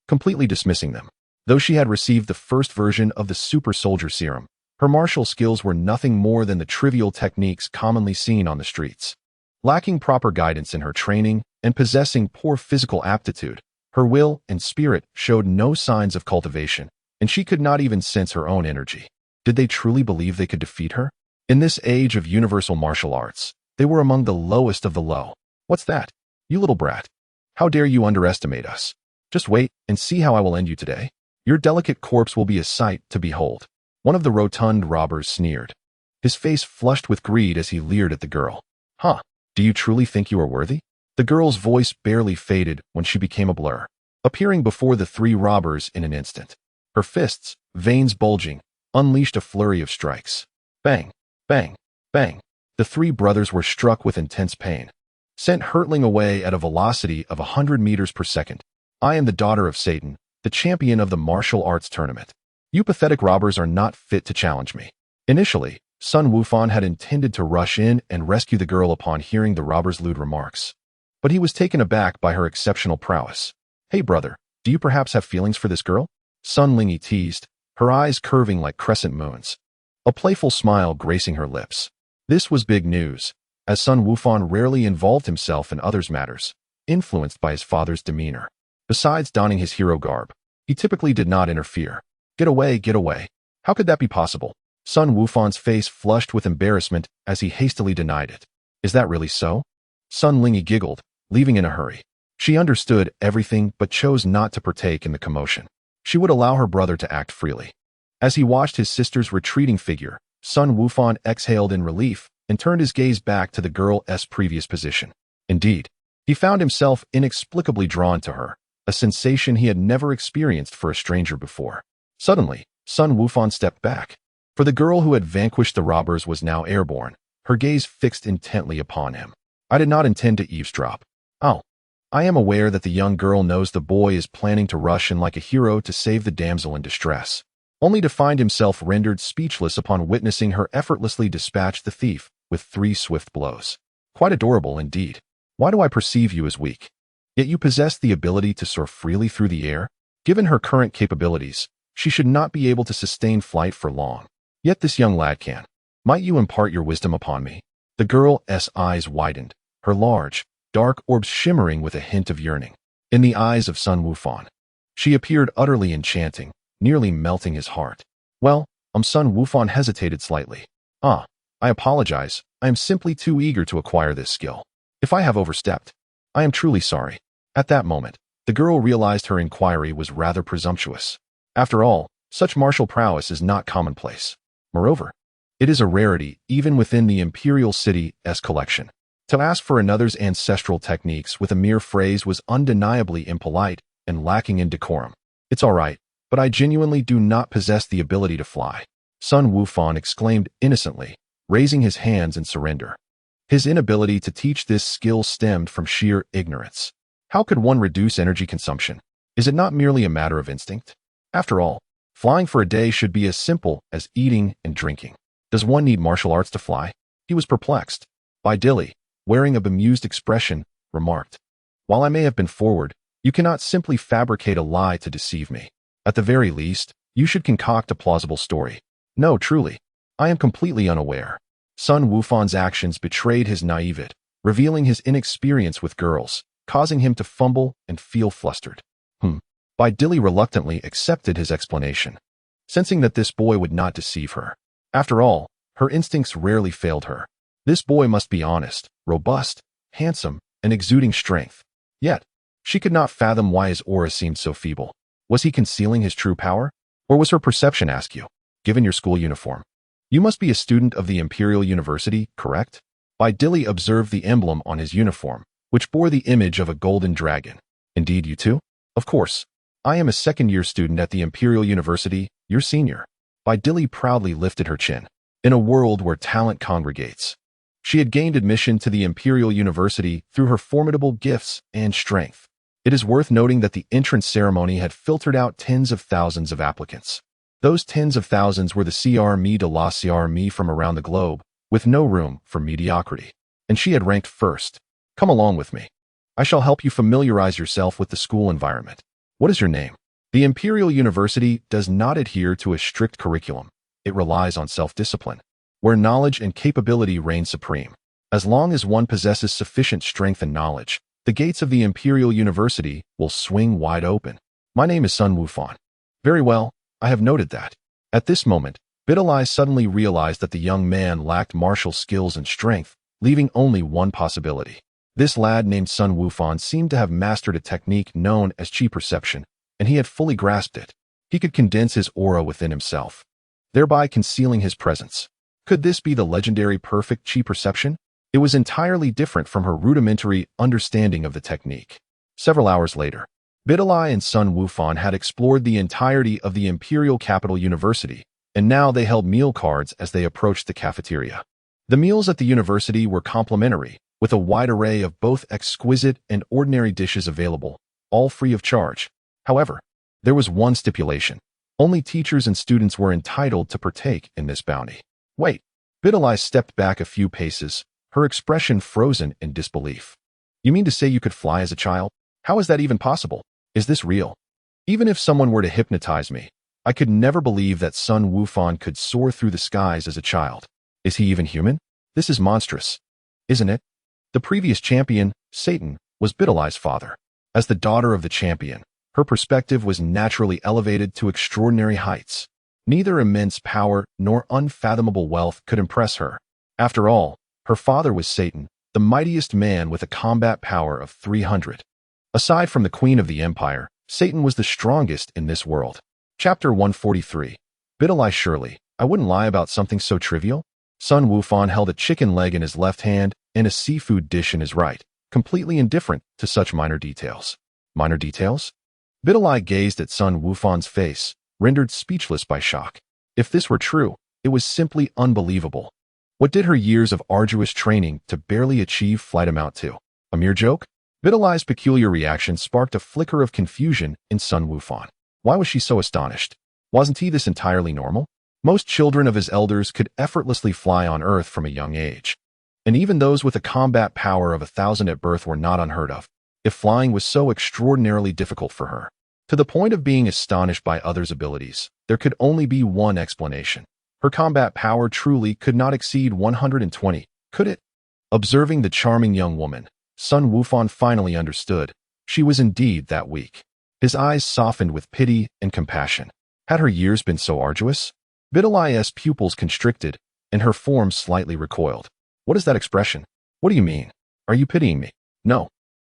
Speaker 1: completely dismissing them. Though she had received the first version of the super soldier serum, her martial skills were nothing more than the trivial techniques commonly seen on the streets. Lacking proper guidance in her training and possessing poor physical aptitude, her will and spirit showed no signs of cultivation, and she could not even sense her own energy. Did they truly believe they could defeat her? In this age of universal martial arts, they were among the lowest of the low. What's that? You little brat. How dare you underestimate us? Just wait and see how I will end you today. Your delicate corpse will be a sight to behold. One of the rotund robbers sneered, his face flushed with greed as he leered at the girl. Huh, do you truly think you are worthy? The girl's voice barely faded when she became a blur, appearing before the three robbers in an instant. Her fists, veins bulging, unleashed a flurry of strikes. Bang, bang, bang. The three brothers were struck with intense pain, sent hurtling away at a velocity of 100 meters per second. I am the daughter of Satan, the champion of the martial arts tournament. You pathetic robbers are not fit to challenge me. Initially, Sun Wufan had intended to rush in and rescue the girl upon hearing the robbers' lewd remarks. But he was taken aback by her exceptional prowess. Hey brother, do you perhaps have feelings for this girl? Sun Lingy teased, her eyes curving like crescent moons, a playful smile gracing her lips. This was big news, as Sun Wufan rarely involved himself in others' matters, influenced by his father's demeanor. Besides donning his hero garb, he typically did not interfere. Get away, get away. How could that be possible? Sun Wufan's face flushed with embarrassment as he hastily denied it. Is that really so? Sun Lingy giggled, leaving in a hurry. She understood everything but chose not to partake in the commotion. She would allow her brother to act freely. As he watched his sister's retreating figure, Sun Wufan exhaled in relief and turned his gaze back to the girl's previous position. Indeed, he found himself inexplicably drawn to her, a sensation he had never experienced for a stranger before. Suddenly, Sun Wufan stepped back. For the girl who had vanquished the robbers was now airborne, her gaze fixed intently upon him. I did not intend to eavesdrop. Oh, I am aware that the young girl knows the boy is planning to rush in like a hero to save the damsel in distress, only to find himself rendered speechless upon witnessing her effortlessly dispatch the thief with 3 swift blows. Quite adorable indeed. Why do I perceive you as weak? Yet you possess the ability to soar freely through the air. Given her current capabilities, she should not be able to sustain flight for long. Yet this young lad can. Might you impart your wisdom upon me? The girl's eyes widened, her large, dark orbs shimmering with a hint of yearning. In the eyes of Sun Wufan, she appeared utterly enchanting, nearly melting his heart. Well, Sun Wufan hesitated slightly. I apologize. I am simply too eager to acquire this skill. If I have overstepped, I am truly sorry. At that moment, the girl realized her inquiry was rather presumptuous. After all, such martial prowess is not commonplace. Moreover, it is a rarity even within the Imperial City's collection. To ask for another's ancestral techniques with a mere phrase was undeniably impolite and lacking in decorum. It's all right, but I genuinely do not possess the ability to fly. Sun Wufan exclaimed innocently, raising his hands in surrender. His inability to teach this skill stemmed from sheer ignorance. How could one reduce energy consumption? Is it not merely a matter of instinct? After all, flying for a day should be as simple as eating and drinking. Does one need martial arts to fly? He was perplexed. Bai Dilly, wearing a bemused expression, remarked, While I may have been forward, you cannot simply fabricate a lie to deceive me. At the very least, you should concoct a plausible story. No, truly, I am completely unaware. Sun Wufan's actions betrayed his naivete, revealing his inexperience with girls, causing him to fumble and feel flustered. Bai Dilly reluctantly accepted his explanation, sensing that this boy would not deceive her. After all, her instincts rarely failed her. This boy must be honest, robust, handsome, and exuding strength. Yet, she could not fathom why his aura seemed so feeble. Was he concealing his true power? Or was her perception askew? Given your school uniform, you must be a student of the Imperial University, correct? Bai Dilly observed the emblem on his uniform, which bore the image of a golden dragon. Indeed, you too? Of course. I am a second-year student at the Imperial University, your senior. Bai Dilly proudly lifted her chin. In a world where talent congregates, she had gained admission to the Imperial University through her formidable gifts and strength. It is worth noting that the entrance ceremony had filtered out tens of thousands of applicants. Those tens of thousands were the CR me de la CR me from around the globe, with no room for mediocrity. and she had ranked first. Come along with me. I shall help you familiarize yourself with the school environment. What is your name? The Imperial University does not adhere to a strict curriculum. It relies on self-discipline, where knowledge and capability reign supreme. As long as one possesses sufficient strength and knowledge, the gates of the Imperial University will swing wide open. My name is Sun Wufan. Very well, I have noted that. At this moment, Biddle suddenly realized that the young man lacked martial skills and strength, leaving only one possibility. This lad named Sun Wufan seemed to have mastered a technique known as chi perception, and he had fully grasped it. He could condense his aura within himself, thereby concealing his presence. Could this be the legendary perfect chi perception? It was entirely different from her rudimentary understanding of the technique. Several hours later, Biddle and Sun Wufan had explored the entirety of the Imperial Capital University, and now they held meal cards as they approached the cafeteria. The meals at the university were complimentary, with a wide array of both exquisite and ordinary dishes available, all free of charge. However, there was one stipulation. Only teachers and students were entitled to partake in this bounty. Wait, Biddle stepped back a few paces, her expression frozen in disbelief. You mean to say you could fly as a child? How is that even possible? Is this real? Even if someone were to hypnotize me, I could never believe that Sun Wufan could soar through the skies as a child. Is he even human? This is monstrous, isn't it? The previous champion, Satan, was Biddle's father. As the daughter of the champion, her perspective was naturally elevated to extraordinary heights. Neither immense power nor unfathomable wealth could impress her. After all, her father was Satan, the mightiest man with a combat power of 300. Aside from the Queen of the Empire, Satan was the strongest in this world. Chapter 143. Biddle surely, I wouldn't lie about something so trivial. Sun Wufan held a chicken leg in his left hand and a seafood dish in his right, completely indifferent to such minor details. Minor details? Biddle gazed at Sun Wufan's face, rendered speechless by shock. If this were true, it was simply unbelievable. What did her years of arduous training to barely achieve flight amount to? A mere joke? Biddle's peculiar reaction sparked a flicker of confusion in Sun Wufan. Why was she so astonished? Wasn't he this entirely normal? Most children of his elders could effortlessly fly on Earth from a young age. And even those with a combat power of 1,000 at birth were not unheard of, if flying was so extraordinarily difficult for her. To the point of being astonished by others' abilities, there could only be one explanation. Her combat power truly could not exceed 120, could it? Observing the charming young woman, Sun Wufan finally understood. She was indeed that weak. His eyes softened with pity and compassion. Had her years been so arduous? Biddle's pupils constricted, and her form slightly recoiled. What is that expression? What do you mean? Are you pitying me? No.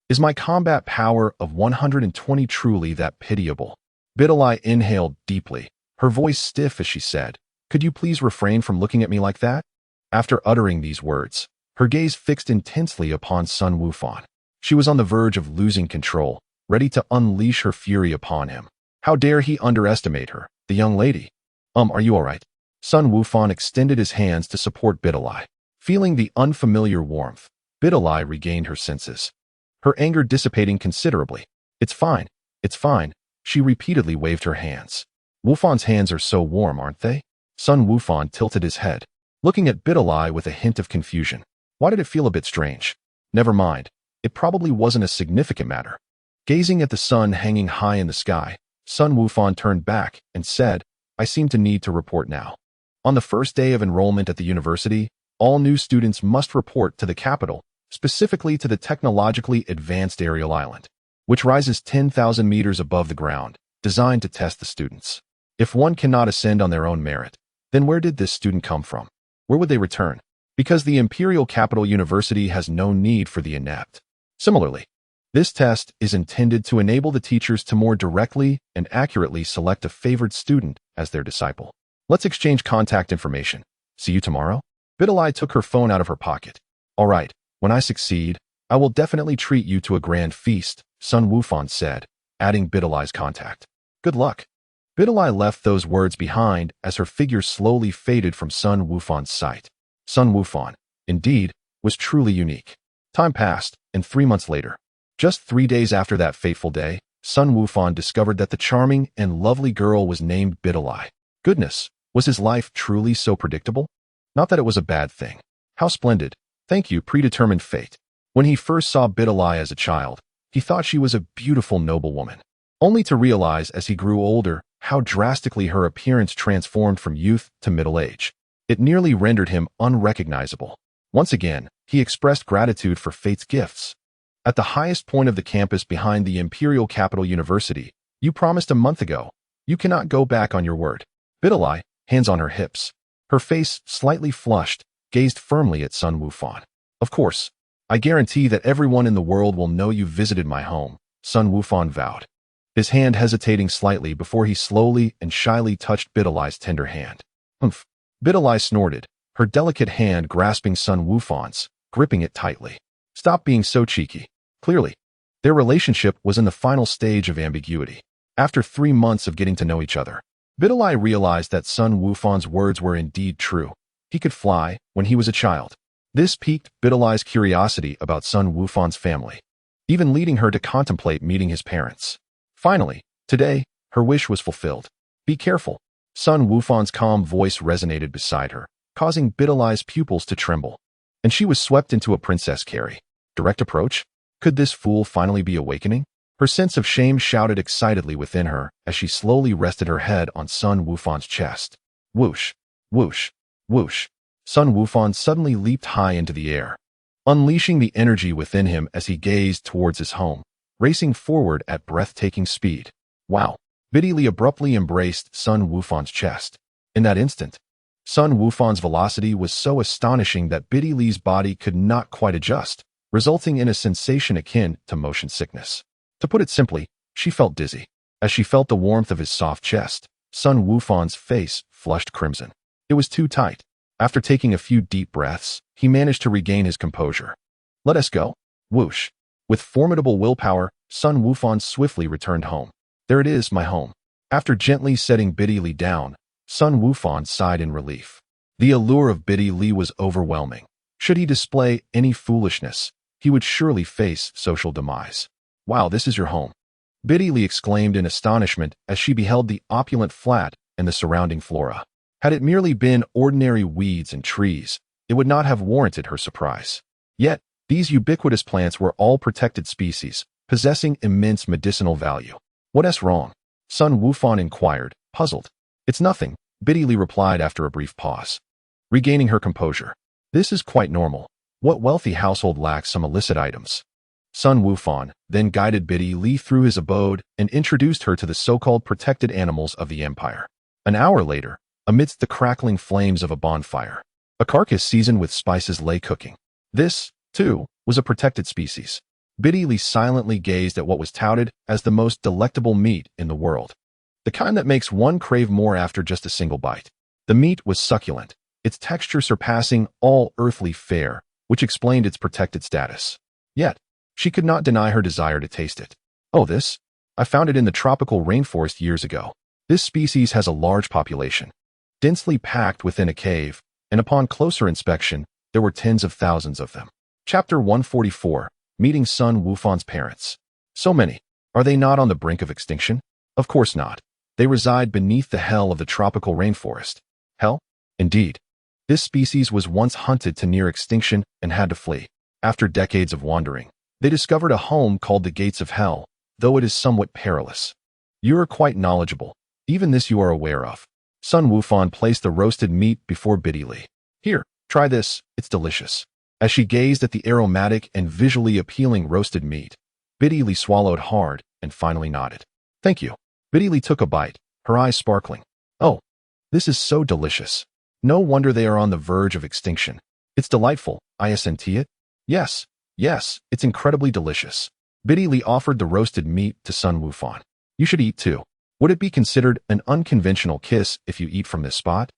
Speaker 1: Is my combat power of 120 truly that pitiable? Biddle inhaled deeply, her voice stiff as she said, Could you please refrain from looking at me like that? After uttering these words, her gaze fixed intensely upon Sun Wufan. She was on the verge of losing control, ready to unleash her fury upon him. How dare he underestimate her, the young lady? Are you all right? Sun Wufan extended his hands to support Biddle. Feeling the unfamiliar warmth, Biddle regained her senses, her anger dissipating considerably. It's fine, she repeatedly waved her hands. Wufan's hands are so warm, aren't they? Sun Wufan tilted his head, looking at Biddle with a hint of confusion. Why did it feel a bit strange? Never mind, it probably wasn't a significant matter. Gazing at the sun hanging high in the sky, Sun Wufan turned back and said, I seem to need to report now. On the first day of enrollment at the university, all new students must report to the capital, specifically to the technologically advanced aerial island, which rises 10,000 meters above the ground, designed to test the students. If one cannot ascend on their own merit, then where did this student come from? Where would they return? Because the Imperial Capital University has no need for the inept. Similarly, this test is intended to enable the teachers to more directly and accurately select a favored student as their disciple. Let's exchange contact information. See you tomorrow? Biddle took her phone out of her pocket. All right, when I succeed, I will definitely treat you to a grand feast, Sun Wufan said, adding Biddle's contact. Good luck. Biddle left those words behind as her figure slowly faded from Sun Wufan's sight. Sun Wufan, indeed, was truly unique. Time passed, and 3 months later, just 3 days after that fateful day, Sun Wufan discovered that the charming and lovely girl was named Biddle. Goodness, was his life truly so predictable? Not that it was a bad thing. How splendid, Thank you, predetermined fate. When he first saw Bidalai as a child, he thought she was a beautiful noblewoman, only to realize as he grew older how drastically her appearance transformed from youth to middle age. It nearly rendered him unrecognizable. Once again, he expressed gratitude for fate's gifts. At the highest point of the campus behind the Imperial Capital University, you promised a month ago. You cannot go back on your word. Bidalai, hands on her hips, her face slightly flushed, gazed firmly at Sun Wufan. Of course, I guarantee that everyone in the world will know you visited my home, Sun Wufan vowed, his hand hesitating slightly before he slowly and shyly touched Bidalai's tender hand. Humph. Bidalai snorted, her delicate hand grasping Sun Wufan's, gripping it tightly. Stop being so cheeky. Clearly, their relationship was in the final stage of ambiguity. After 3 months of getting to know each other, Bidalai realized that Sun Wufan's words were indeed true. He could fly when he was a child. This piqued Bidalai's curiosity about Sun Wufan's family, even leading her to contemplate meeting his parents. Finally, today, her wish was fulfilled. Be careful. Sun Wufan's calm voice resonated beside her, causing Bidalai's pupils to tremble. And she was swept into a princess carry. Direct approach? Could this fool finally be awakening? Her sense of shame shouted excitedly within her as she slowly rested her head on Sun Wufan's chest. Whoosh, whoosh, whoosh. Sun Wufan suddenly leaped high into the air, unleashing the energy within him as he gazed towards his home, racing forward at breathtaking speed. Wow! Bidalai abruptly embraced Sun Wufan's chest. In that instant, Sun Wufan's velocity was so astonishing that Bidalai's body could not quite adjust, resulting in a sensation akin to motion sickness. To put it simply, she felt dizzy. As she felt the warmth of his soft chest, Sun Wufan's face flushed crimson. It was too tight. After taking a few deep breaths, he managed to regain his composure. Let us go. Whoosh. With formidable willpower, Sun Wufan swiftly returned home. There it is, my home. After gently setting Bidalai down, Sun Wufan sighed in relief. The allure of Bidalai was overwhelming. Should he display any foolishness, he would surely face social demise. Wow, this is your home. Bidalai exclaimed in astonishment as she beheld the opulent flat and the surrounding flora. Had it merely been ordinary weeds and trees, it would not have warranted her surprise. Yet, these ubiquitous plants were all protected species, possessing immense medicinal value. What's wrong? Sun Wufan inquired, puzzled. It's nothing, Bidalai replied after a brief pause. Regaining her composure. This is quite normal. What wealthy household lacks some illicit items? Sun Wufan then guided Bidalai through his abode and introduced her to the so-called protected animals of the empire. An hour later, amidst the crackling flames of a bonfire, a carcass seasoned with spices lay cooking. This, too, was a protected species. Bidalai silently gazed at what was touted as the most delectable meat in the world. The kind that makes one crave more after just a single bite. The meat was succulent, its texture surpassing all earthly fare, which explained its protected status. Yet, she could not deny her desire to taste it. Oh, this? I found it in the tropical rainforest years ago. This species has a large population, densely packed within a cave, and upon closer inspection, there were tens of thousands of them. Chapter 144, Meeting Sun Wufan's Parents. So many. Are they not on the brink of extinction? Of course not. They reside beneath the hell of the tropical rainforest. Hell? Indeed. This species was once hunted to near extinction and had to flee. After decades of wandering, they discovered a home called the Gates of Hell, though it is somewhat perilous. You are quite knowledgeable. Even this you are aware of. Sun Wufan placed the roasted meat before Bidalai. Here, try this, it's delicious. As she gazed at the aromatic and visually appealing roasted meat, Bidalai swallowed hard and finally nodded. Thank you. Bidalai took a bite, her eyes sparkling. Oh, this is so delicious. No wonder they are on the verge of extinction. It's delightful, I assenti it. Yes, it's incredibly delicious. Bidalai offered the roasted meat to Sun Wufan. You should eat too. Would it be considered an unconventional kiss if you eat from this spot?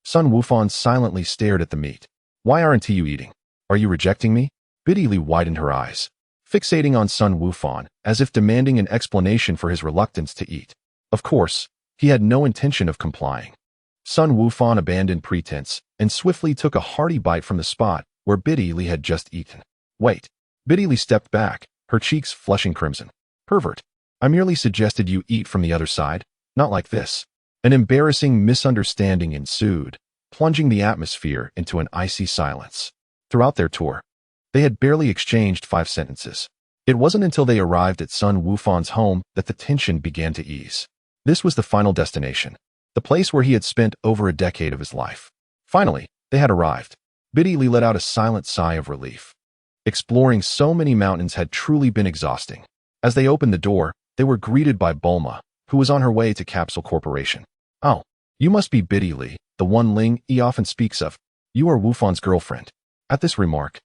Speaker 1: Sun Wufan silently stared at the meat. Why aren't you eating? Are you rejecting me? Bidalai widened her eyes, fixating on Sun Wufan as if demanding an explanation for his reluctance to eat. Of course, he had no intention of complying. Sun Wufan abandoned pretense and swiftly took a hearty bite from the spot where Bidalai had just eaten. Wait. Bidalai stepped back, her cheeks flushing crimson. Pervert. I merely suggested you eat from the other side, not like this. An embarrassing misunderstanding ensued, plunging the atmosphere into an icy silence. Throughout their tour, they had barely exchanged 5 sentences. It wasn't until they arrived at Sun Wufan's home that the tension began to ease. This was the final destination, the place where he had spent over a decade of his life. Finally, they had arrived. Biddy Lee let out a silent sigh of relief. Exploring so many mountains had truly been exhausting. As they opened the door, they were greeted by Bulma, who was on her way to Capsule Corporation. "Oh, you must be Biddy Lee, the one Ling Yi often speaks of. You are Wufan's girlfriend." At this remark,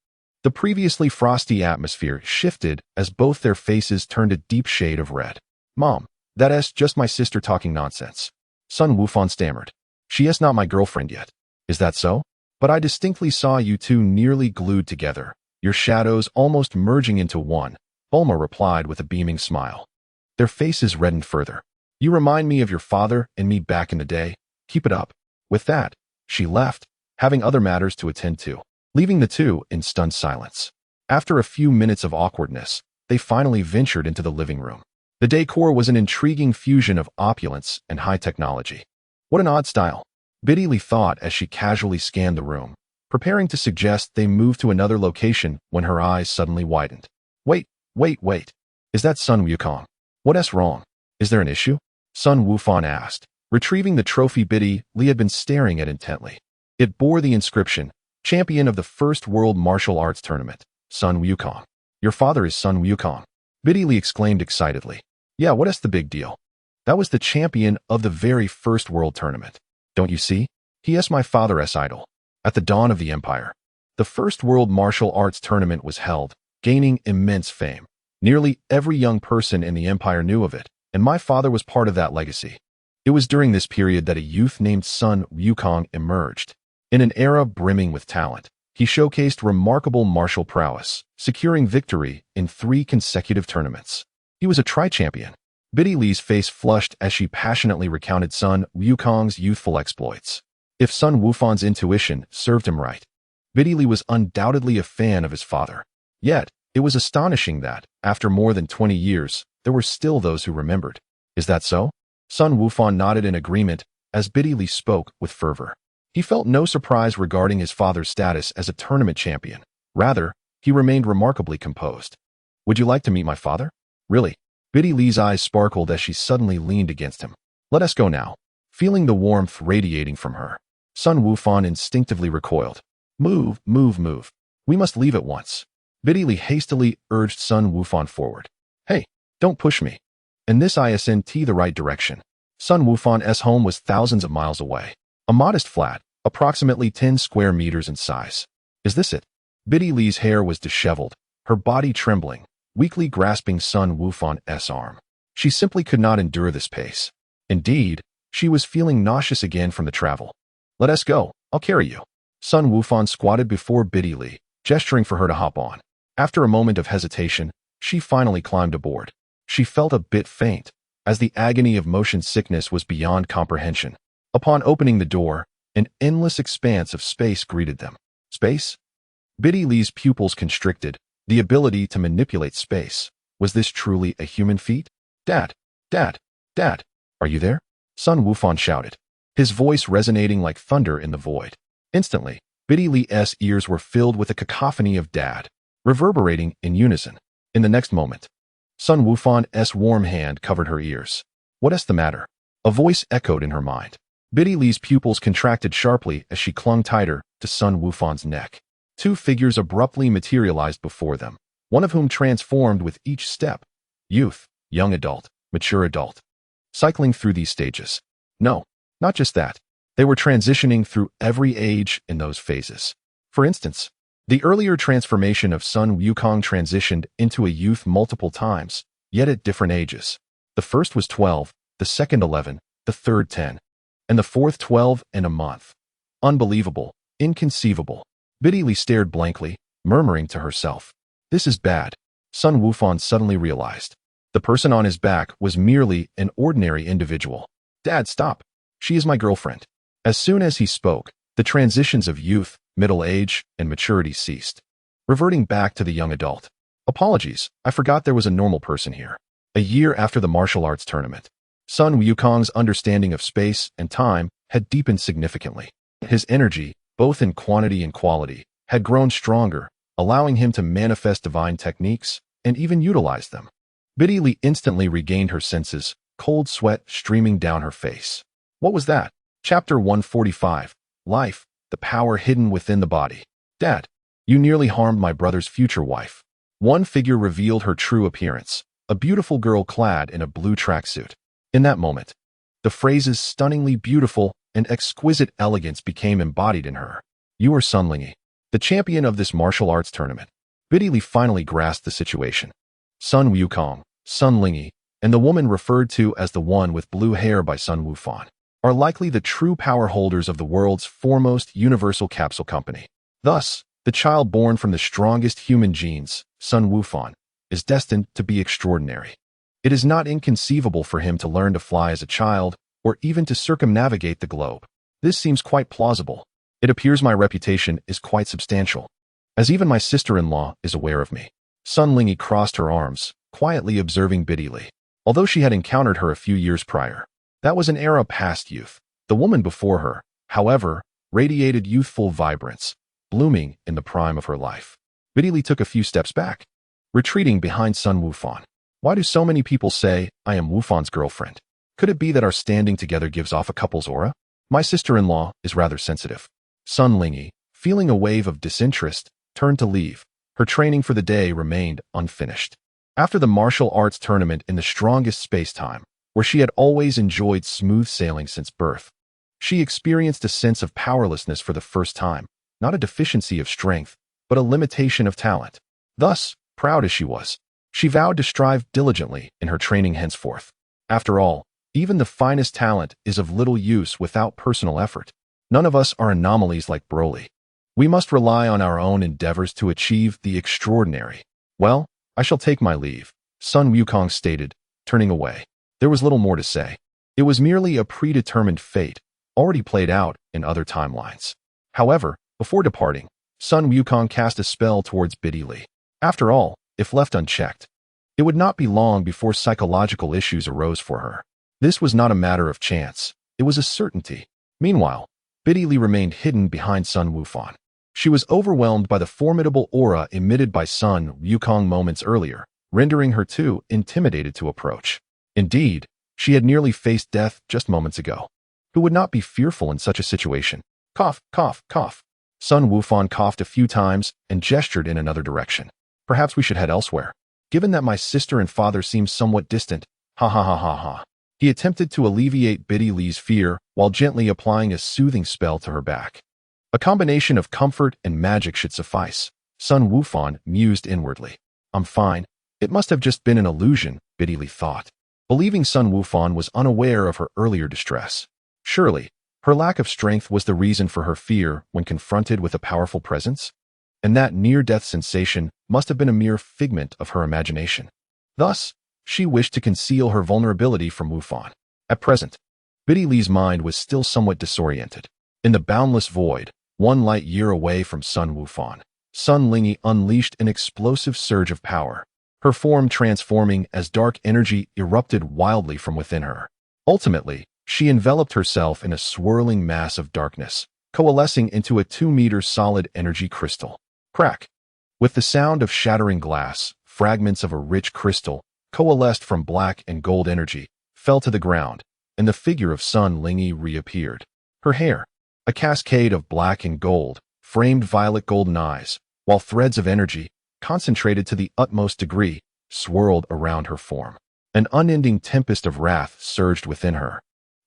Speaker 1: the previously frosty atmosphere shifted as both their faces turned a deep shade of red. "Mom, that's just my sister talking nonsense." Sun Wufan stammered. "She is not my girlfriend yet." "Is that so? But I distinctly saw you two nearly glued together, your shadows almost merging into one," Bulma replied with a beaming smile. Their faces reddened further. "You remind me of your father and me back in the day. Keep it up." With that, she left, having other matters to attend to, leaving the two in stunned silence. After a few minutes of awkwardness, they finally ventured into the living room. The decor was an intriguing fusion of opulence and high technology. "What an odd style," Biddy Lee thought as she casually scanned the room, preparing to suggest they move to another location when her eyes suddenly widened. Wait. Is that Sun Wukong? What's wrong? Is there an issue?" Sun Wufan asked, retrieving the trophy Biddy Lee had been staring at intently. It bore the inscription, "Champion of the First World Martial Arts Tournament, Sun Wukong." "Your father is Sun Wukong," Biddy Lee exclaimed excitedly. "Yeah, what is the big deal? That was the champion of the very first world tournament. Don't you see? He is my father's idol." At the dawn of the Empire, the first world martial arts tournament was held, gaining immense fame. Nearly every young person in the Empire knew of it, and my father was part of that legacy. It was during this period that a youth named Sun Wukong emerged. In an era brimming with talent, he showcased remarkable martial prowess, securing victory in 3 consecutive tournaments. He was a tri-champion. Biddy Lee's face flushed as she passionately recounted Sun Wukong's youthful exploits. If Sun Wufan's intuition served him right, Biddy Lee was undoubtedly a fan of his father. Yet, it was astonishing that, after more than 20 years, there were still those who remembered. "Is that so?" Sun Wufan nodded in agreement as Biddy Lee spoke with fervor. He felt no surprise regarding his father's status as a tournament champion. Rather, he remained remarkably composed. "Would you like to meet my father?" "Really?" Biddy Lee's eyes sparkled as she suddenly leaned against him. "Let us go now." Feeling the warmth radiating from her, Sun Wufan instinctively recoiled. Move. We must leave at once." Biddy Lee hastily urged Sun Wufan forward. "Hey, don't push me. And this isn't the right direction." Sun Wufan's home was thousands of miles away. A modest flat, approximately 10 square meters in size. "Is this it?" Biddy Lee's hair was disheveled, her body trembling, weakly grasping Sun Wufan's arm. She simply could not endure this pace. Indeed, she was feeling nauseous again from the travel. "Let us go, I'll carry you." Sun Wufan squatted before Biddy Lee, gesturing for her to hop on. After a moment of hesitation, she finally climbed aboard. She felt a bit faint, as the agony of motion sickness was beyond comprehension. Upon opening the door, an endless expanse of space greeted them. Space? Biddy Lee's pupils constricted, the ability to manipulate space. Was this truly a human feat? Dad, are you there?" Sun Wufan shouted, his voice resonating like thunder in the void. Instantly, Biddy Lee's ears were filled with a cacophony of "Dad," reverberating in unison. In the next moment, Sun Wufan's warm hand covered her ears. "What is the matter?" A voice echoed in her mind. Biddy Lee's pupils contracted sharply as she clung tighter to Sun Wufan's neck. 2 figures abruptly materialized before them, one of whom transformed with each step. Youth, young adult, mature adult. Cycling through these stages. No, not just that. They were transitioning through every age in those phases. For instance, the earlier transformation of Sun Wukong transitioned into a youth multiple times, yet at different ages. The first was 12, the second 11, the third 10, and the fourth 12 in a month. Unbelievable, inconceivable. Biddy Lee stared blankly, murmuring to herself. "This is bad." Sun Wufan suddenly realized. The person on his back was merely an ordinary individual. "Dad, stop. She is my girlfriend." As soon as he spoke, the transitions of youth, middle age, and maturity ceased, reverting back to the young adult. "Apologies, I forgot there was a normal person here." A year after the martial arts tournament, Sun Wukong's understanding of space and time had deepened significantly. His energy, both in quantity and quality, had grown stronger, allowing him to manifest divine techniques and even utilize them. Biddy Lee instantly regained her senses, cold sweat streaming down her face. What was that? Chapter 145. Life, the power hidden within the body. Dad, you nearly harmed my brother's future wife. One figure revealed her true appearance, a beautiful girl clad in a blue tracksuit. In that moment, the phrases stunningly beautiful and exquisite elegance became embodied in her. You are Sun Lingy, the champion of this martial arts tournament. Biddy Lee finally grasped the situation. Sun Wukong, Sun Lingy, and the woman referred to as the one with blue hair by Sun Wufan, are likely the true power holders of the world's foremost universal capsule company. Thus, the child born from the strongest human genes, Sun Wufan, is destined to be extraordinary. It is not inconceivable for him to learn to fly as a child, or even to circumnavigate the globe. This seems quite plausible. It appears my reputation is quite substantial, as even my sister-in-law is aware of me. Sun Lingy crossed her arms, quietly observing Biddy Lee. Although she had encountered her a few years prior, that was an era past youth. The woman before her, however, radiated youthful vibrance, blooming in the prime of her life. Biddy Lee took a few steps back, retreating behind Sun Wufan. Why do so many people say, I am Wufan's girlfriend? Could it be that our standing together gives off a couple's aura? My sister-in-law is rather sensitive. Sun Lingy, feeling a wave of disinterest, turned to leave. Her training for the day remained unfinished. After the martial arts tournament in the strongest space-time, where she had always enjoyed smooth sailing since birth, she experienced a sense of powerlessness for the first time, not a deficiency of strength, but a limitation of talent. Thus, proud as she was, she vowed to strive diligently in her training henceforth. After all, even the finest talent is of little use without personal effort. None of us are anomalies like Broly. We must rely on our own endeavors to achieve the extraordinary. Well, I shall take my leave, Sun Wukong stated, turning away. There was little more to say. It was merely a predetermined fate, already played out in other timelines. However, before departing, Sun Wukong cast a spell towards Biddy Lee. After all, if left unchecked, it would not be long before psychological issues arose for her. This was not a matter of chance. It was a certainty. Meanwhile, Biddy Lee remained hidden behind Sun Wufan. She was overwhelmed by the formidable aura emitted by Sun Wukong moments earlier, rendering her too intimidated to approach. Indeed, she had nearly faced death just moments ago. Who would not be fearful in such a situation? Cough, cough, cough. Sun Wufan coughed a few times and gestured in another direction. Perhaps we should head elsewhere. Given that my sister and father seem somewhat distant, ha ha ha ha ha. He attempted to alleviate Biddy Lee's fear while gently applying a soothing spell to her back. A combination of comfort and magic should suffice, Sun Wufan mused inwardly. I'm fine. It must have just been an illusion, Biddy Lee thought, believing Sun Wufan was unaware of her earlier distress. Surely, her lack of strength was the reason for her fear when confronted with a powerful presence, and that near-death sensation must have been a mere figment of her imagination. Thus, she wished to conceal her vulnerability from Wufan. At present, Biddy Lee's mind was still somewhat disoriented. In the boundless void, 1 light year away from Sun Wufan, Sun Lingy unleashed an explosive surge of power, her form transforming as dark energy erupted wildly from within her. Ultimately, she enveloped herself in a swirling mass of darkness, coalescing into a 2-meter solid energy crystal. Crack! With the sound of shattering glass, fragments of a rich crystal, coalesced from black and gold energy, fell to the ground, and the figure of Sun Lingy reappeared. Her hair, a cascade of black and gold, framed violet golden eyes, while threads of energy, concentrated to the utmost degree, swirled around her form. An unending tempest of wrath surged within her,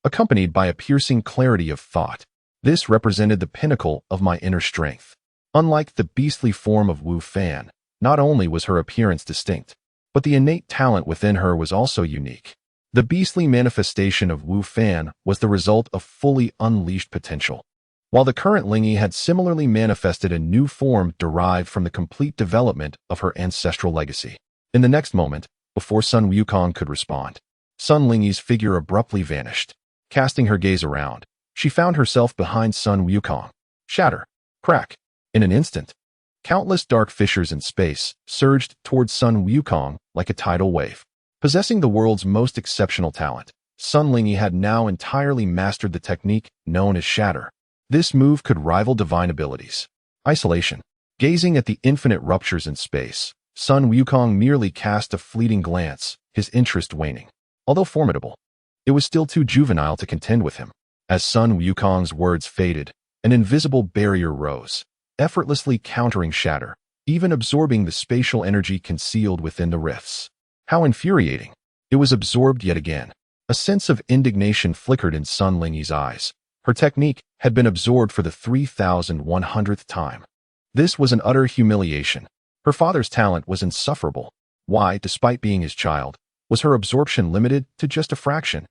Speaker 1: accompanied by a piercing clarity of thought. This represented the pinnacle of my inner strength. Unlike the beastly form of Wu Fan, not only was her appearance distinct, but the innate talent within her was also unique. The beastly manifestation of Wu Fan was the result of fully unleashed potential, while the current Lingy had similarly manifested a new form derived from the complete development of her ancestral legacy. In the next moment, before Sun Wukong could respond, Sun Lingy's figure abruptly vanished. Casting her gaze around, she found herself behind Sun Wukong. Shatter. Crack. In an instant, countless dark fissures in space surged towards Sun Wukong like a tidal wave. Possessing the world's most exceptional talent, Sun Lingy had now entirely mastered the technique known as Shatter. This move could rival divine abilities. Isolation. Gazing at the infinite ruptures in space, Sun Wukong merely cast a fleeting glance, his interest waning. Although formidable, it was still too juvenile to contend with him. As Sun Wukong's words faded, an invisible barrier rose, effortlessly countering shatter, even absorbing the spatial energy concealed within the rifts. How infuriating! It was absorbed yet again. A sense of indignation flickered in Sun Lingyi's eyes. Her technique had been absorbed for the 3,100th time. This was an utter humiliation. Her father's talent was insufferable. Why, despite being his child, was her absorption limited to just a fraction?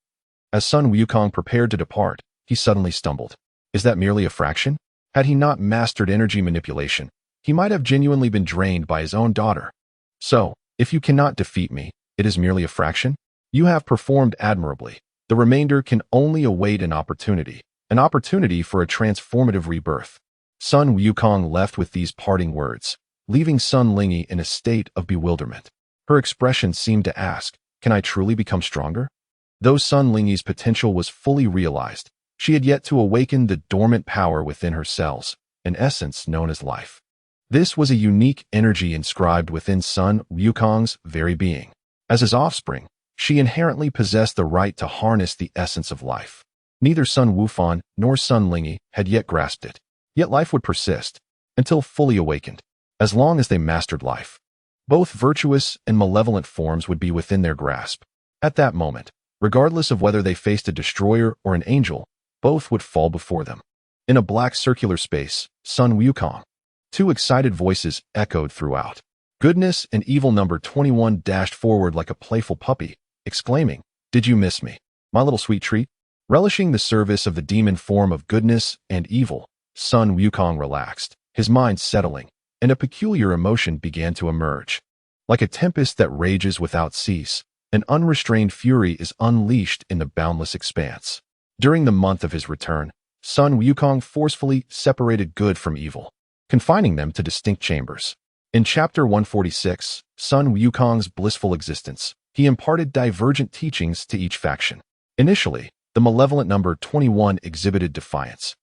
Speaker 1: As Sun Wukong prepared to depart, he suddenly stumbled. Is that merely a fraction? Had he not mastered energy manipulation, he might have genuinely been drained by his own daughter. So, if you cannot defeat me, it is merely a fraction? You have performed admirably. The remainder can only await an opportunity for a transformative rebirth. Sun Wukong left with these parting words, leaving Sun Lingyi in a state of bewilderment. Her expression seemed to ask, can I truly become stronger? Though Sun Lingyi's potential was fully realized, she had yet to awaken the dormant power within her cells, an essence known as life. This was a unique energy inscribed within Sun Wukong's very being. As his offspring, she inherently possessed the right to harness the essence of life. Neither Sun Wufan nor Sun Lingyi had yet grasped it. Yet life would persist, until fully awakened, as long as they mastered life. Both virtuous and malevolent forms would be within their grasp. At that moment, regardless of whether they faced a destroyer or an angel, both would fall before them. In a black circular space, Sun Wukong. Two excited voices echoed throughout. Goodness and evil number 21 dashed forward like a playful puppy, exclaiming, "Did you miss me, my little sweet treat?" Relishing the service of the demon form of goodness and evil, Sun Wukong relaxed, his mind settling, and a peculiar emotion began to emerge. Like a tempest that rages without cease, an unrestrained fury is unleashed in the boundless expanse. During the month of his return, Sun Wukong forcefully separated good from evil, confining them to distinct chambers. In Chapter 146, Sun Wukong's Blissful Existence, he imparted divergent teachings to each faction. Initially, the malevolent number 21 exhibited defiance.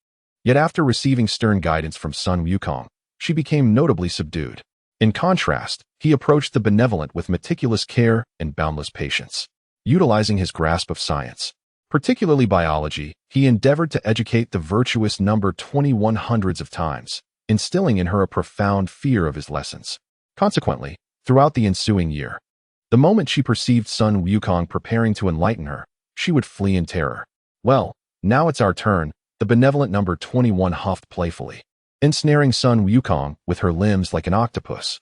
Speaker 1: Yet after receiving stern guidance from Sun Wukong, she became notably subdued. In contrast, he approached the benevolent with meticulous care and boundless patience. Utilizing his grasp of science, particularly biology, he endeavored to educate the virtuous number 21 hundreds of times, instilling in her a profound fear of his lessons. Consequently, throughout the ensuing year, the moment she perceived Sun Wukong preparing to enlighten her, she would flee in terror. Well, now it's our turn, the benevolent number 21 huffed playfully, ensnaring Sun Wukong with her limbs like an octopus.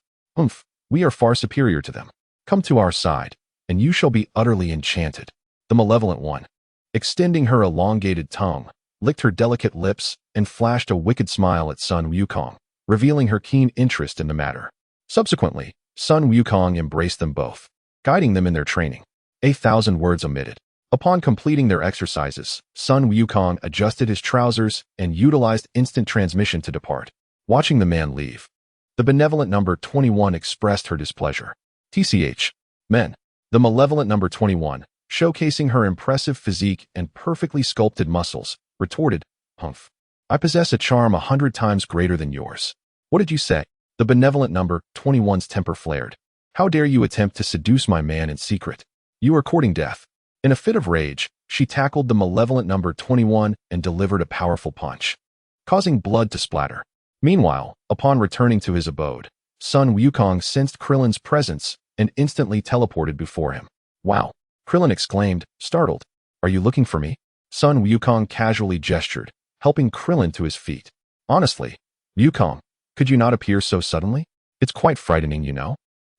Speaker 1: We are far superior to them. Come to our side, and you shall be utterly enchanted. The malevolent one, extending her elongated tongue, licked her delicate lips and flashed a wicked smile at Sun Wukong, revealing her keen interest in the matter. Subsequently, Sun Wukong embraced them both, guiding them in their training. 1,000 words omitted. Upon completing their exercises, Sun Wukong adjusted his trousers and utilized instant transmission to depart. Watching the man leave, the benevolent number 21 expressed her displeasure. TCH. Men. The malevolent number 21, showcasing her impressive physique and perfectly sculpted muscles, retorted, "Humph. I possess a charm 100 times greater than yours." "What did you say?" The benevolent number 21's temper flared. "How dare you attempt to seduce my man in secret? You are courting death." In a fit of rage, she tackled the malevolent number 21 and delivered a powerful punch, causing blood to splatter. Meanwhile, upon returning to his abode, Sun Wukong sensed Krillin's presence and instantly teleported before him. "Wow!" Krillin exclaimed, startled. "Are you looking for me?" Sun Wukong casually gestured, helping Krillin to his feet. "Honestly, Wukong, could you not appear so suddenly? It's quite frightening, you know."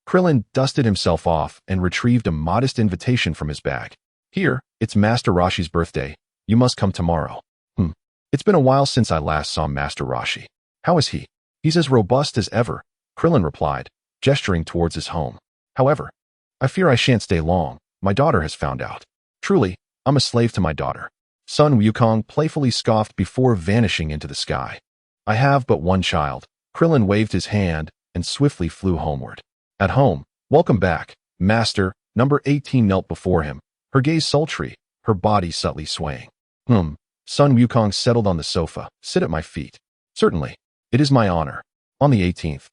Speaker 1: Krillin dusted himself off and retrieved a modest invitation from his bag. "Here, it's Master Roshi's birthday. You must come tomorrow." It's been a while since I last saw Master Roshi. How is he?" "He's as robust as ever," Krillin replied, gesturing towards his home. "However, I fear I shan't stay long. My daughter has found out. Truly, I'm a slave to my daughter." Sun Wukong playfully scoffed before vanishing into the sky. "I have but one child." Krillin waved his hand and swiftly flew homeward. At home, "Welcome back, Master." Number 18 knelt before him, her gaze sultry, her body subtly swaying. Sun Wukong settled on the sofa. "Sit at my feet." "Certainly. It is my honor." On the 18th,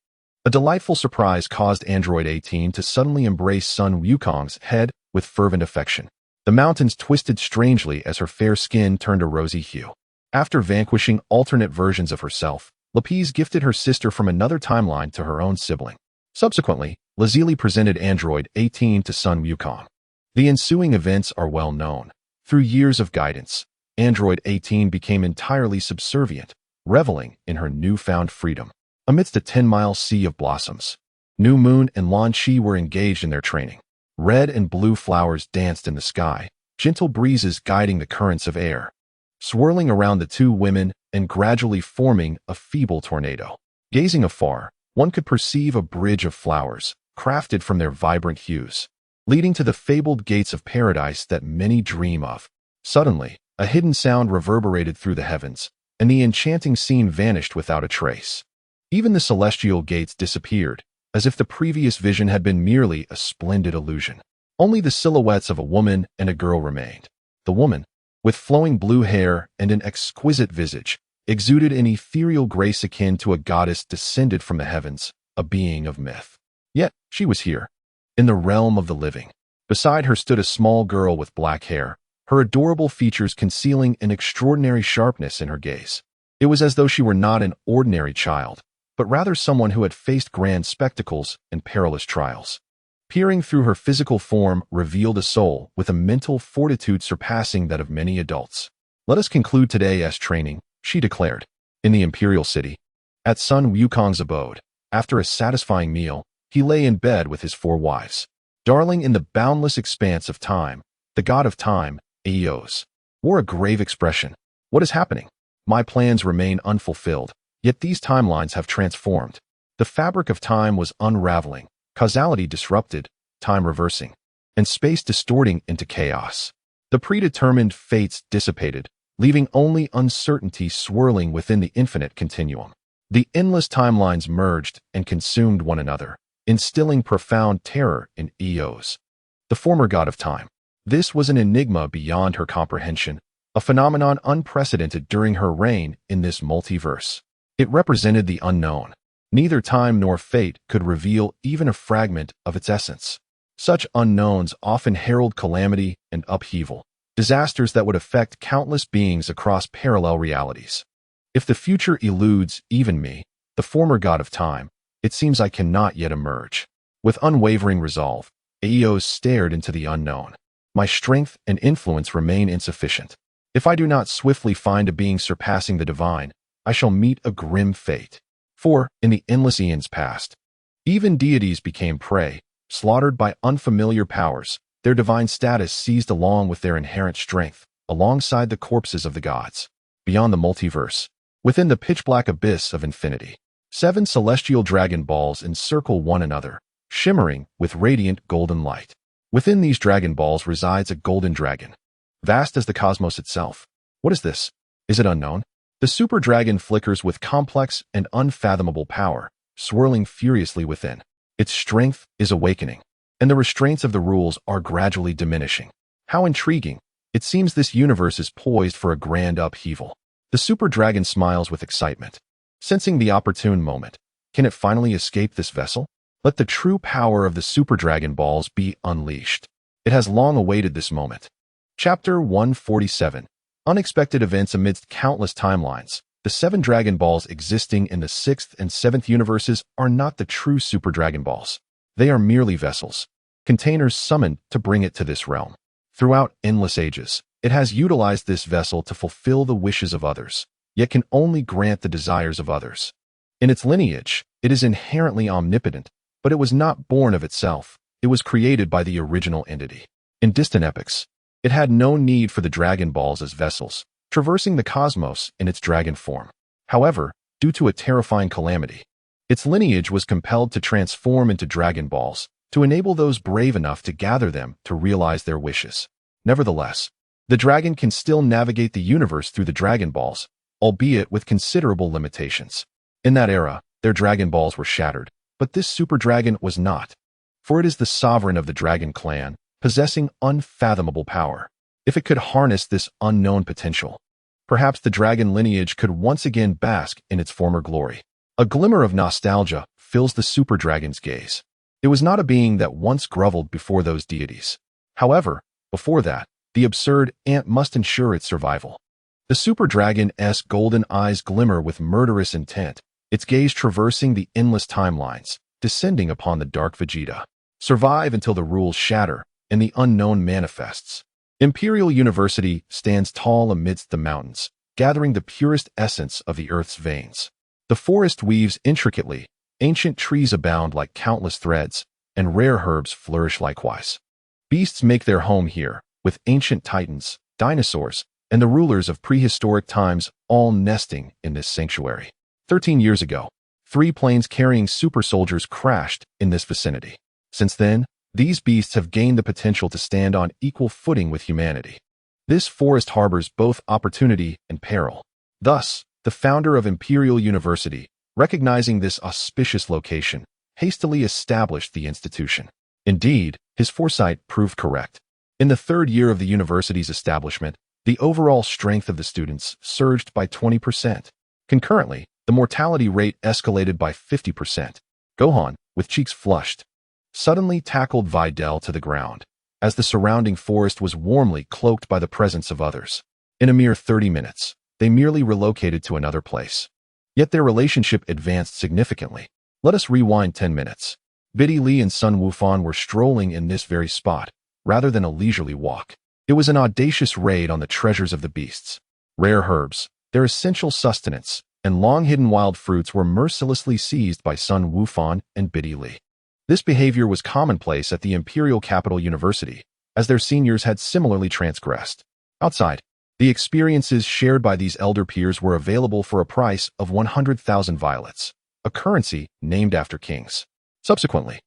Speaker 1: a delightful surprise caused Android 18 to suddenly embrace Sun Wukong's head with fervent affection. The mountains twisted strangely as her fair skin turned a rosy hue. After vanquishing alternate versions of herself, Lapis gifted her sister from another timeline to her own sibling. Subsequently, Lazuli presented Android 18 to Sun Wukong. The ensuing events are well known. Through years of guidance, Android 18 became entirely subservient, reveling in her newfound freedom. Amidst a 10-mile sea of blossoms, New Moon and Lan Chi were engaged in their training. Red and blue flowers danced in the sky, gentle breezes guiding the currents of air, swirling around the two women and gradually forming a feeble tornado. Gazing afar, one could perceive a bridge of flowers, crafted from their vibrant hues, leading to the fabled gates of paradise that many dream of. Suddenly, a hidden sound reverberated through the heavens, and the enchanting scene vanished without a trace. Even the celestial gates disappeared, as if the previous vision had been merely a splendid illusion. Only the silhouettes of a woman and a girl remained. The woman, with flowing blue hair and an exquisite visage, exuded an ethereal grace akin to a goddess descended from the heavens, a being of myth. Yet, she was here, in the realm of the living. Beside her stood a small girl with black hair, her adorable features concealing an extraordinary sharpness in her gaze. It was as though she were not an ordinary child, but rather someone who had faced grand spectacles and perilous trials. Peering through her physical form revealed a soul with a mental fortitude surpassing that of many adults. "Let us conclude today as training," she declared. In the imperial city, at Sun Wukong's abode, after a satisfying meal, he lay in bed with his 4 wives. Darling in the boundless expanse of time, the god of time, Eos, wore a grave expression. "What is happening? My plans remain unfulfilled. Yet these timelines have transformed. The fabric of time was unraveling, causality disrupted, time reversing, and space distorting into chaos. The predetermined fates dissipated, leaving only uncertainty swirling within the infinite continuum. The endless timelines merged and consumed one another, instilling profound terror in Eos, the former god of time. This was an enigma beyond her comprehension, a phenomenon unprecedented during her reign in this multiverse. It represented the unknown. Neither time nor fate could reveal even a fragment of its essence. Such unknowns often herald calamity and upheaval, disasters that would affect countless beings across parallel realities. If the future eludes even me, the former god of time, it seems I cannot yet emerge. With unwavering resolve, Eos stared into the unknown. My strength and influence remain insufficient. If I do not swiftly find a being surpassing the divine, I shall meet a grim fate. For, in the endless eons past, even deities became prey, slaughtered by unfamiliar powers, their divine status seized along with their inherent strength, alongside the corpses of the gods. Beyond the multiverse, within the pitch-black abyss of infinity, 7 celestial dragon balls encircle one another, shimmering with radiant golden light. Within these dragon balls resides a golden dragon, vast as the cosmos itself. What is this? Is it unknown? The super dragon flickers with complex and unfathomable power, swirling furiously within. Its strength is awakening, and the restraints of the rules are gradually diminishing. How intriguing! It seems this universe is poised for a grand upheaval. The super dragon smiles with excitement. Sensing the opportune moment, can it finally escape this vessel? Let the true power of the super dragon balls be unleashed. It has long awaited this moment. Chapter 147. Unexpected events amidst countless timelines. The 7 Dragon Balls existing in the 6th and 7th universes are not the true Super Dragon Balls. They are merely vessels, containers summoned to bring it to this realm. Throughout endless ages, it has utilized this vessel to fulfill the wishes of others, yet can only grant the desires of others. In its lineage, it is inherently omnipotent, but it was not born of itself. It was created by the original entity. In distant epochs, it had no need for the Dragon Balls as vessels, traversing the cosmos in its dragon form. However, due to a terrifying calamity, its lineage was compelled to transform into Dragon Balls to enable those brave enough to gather them to realize their wishes. Nevertheless, the dragon can still navigate the universe through the Dragon Balls, albeit with considerable limitations. In that era, their Dragon Balls were shattered, but this super dragon was not, for it is the sovereign of the dragon clan, possessing unfathomable power. If it could harness this unknown potential, perhaps the dragon lineage could once again bask in its former glory. A glimmer of nostalgia fills the super dragon's gaze. It was not a being that once groveled before those deities. However, before that, the absurd ant must ensure its survival. The super dragon's golden eyes glimmer with murderous intent, its gaze traversing the endless timelines, descending upon the dark Vegeta. Survive until the rules shatter and the unknown manifests. Imperial University stands tall amidst the mountains, gathering the purest essence of the earth's veins. The forest weaves intricately, ancient trees abound like countless threads, and rare herbs flourish likewise. Beasts make their home here, with ancient titans, dinosaurs, and the rulers of prehistoric times all nesting in this sanctuary. 13 years ago, 3 planes carrying super soldiers crashed in this vicinity. Since then, these beasts have gained the potential to stand on equal footing with humanity. This forest harbors both opportunity and peril. Thus, the founder of Imperial University, recognizing this auspicious location, hastily established the institution. Indeed, his foresight proved correct. In the 3rd year of the university's establishment, the overall strength of the students surged by 20%. Concurrently, the mortality rate escalated by 50%. Gohan, with cheeks flushed, suddenly tackled Videl to the ground, as the surrounding forest was warmly cloaked by the presence of others. In a mere 30 minutes, they merely relocated to another place. Yet their relationship advanced significantly. Let us rewind 10 minutes. Biddy Lee and Sun Wufan were strolling in this very spot, rather than a leisurely walk. It was an audacious raid on the treasures of the beasts. Rare herbs, their essential sustenance, and long-hidden wild fruits were mercilessly seized by Sun Wufan and Biddy Lee. This behavior was commonplace at the Imperial Capital University, as their seniors had similarly transgressed. Outside, the experiences shared by these elder peers were available for a price of 100,000 violets, a currency named after kings. Subsequently,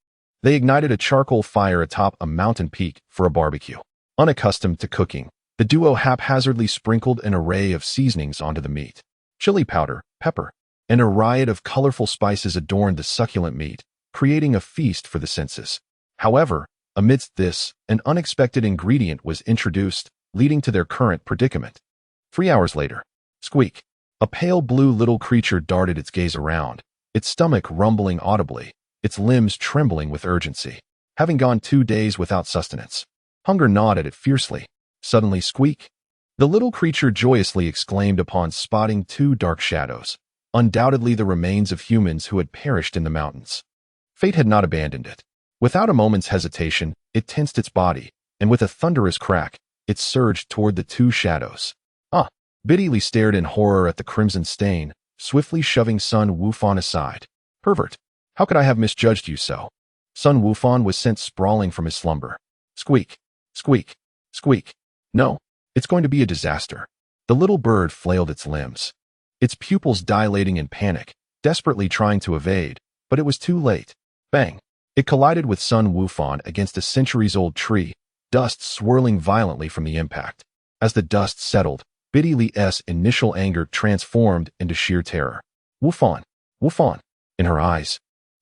Speaker 1: they ignited a charcoal fire atop a mountain peak for a barbecue. Unaccustomed to cooking, the duo haphazardly sprinkled an array of seasonings onto the meat. Chili powder, pepper, and a riot of colorful spices adorned the succulent meat, creating a feast for the senses. However, amidst this, an unexpected ingredient was introduced, leading to their current predicament. 3 hours later, squeak! A pale blue little creature darted its gaze around, its stomach rumbling audibly, its limbs trembling with urgency. Having gone 2 days without sustenance, hunger gnawed at it fiercely. Suddenly, squeak! The little creature joyously exclaimed upon spotting 2 dark shadows, undoubtedly the remains of humans who had perished in the mountains. Fate had not abandoned it. Without a moment's hesitation, it tensed its body, and with a thunderous crack, it surged toward the 2 shadows. Biddy Lee stared in horror at the crimson stain, swiftly shoving Sun Wufan aside. Pervert! How could I have misjudged you so? Sun Wufan was sent sprawling from his slumber. Squeak! Squeak! Squeak! No, it's going to be a disaster. The little bird flailed its limbs, its pupils dilating in panic, desperately trying to evade, but it was too late. Bang! It collided with Sun Wufan against a centuries-old tree, dust swirling violently from the impact. As the dust settled, Biddy Lee's initial anger transformed into sheer terror. Wufan! Wufan! In her eyes,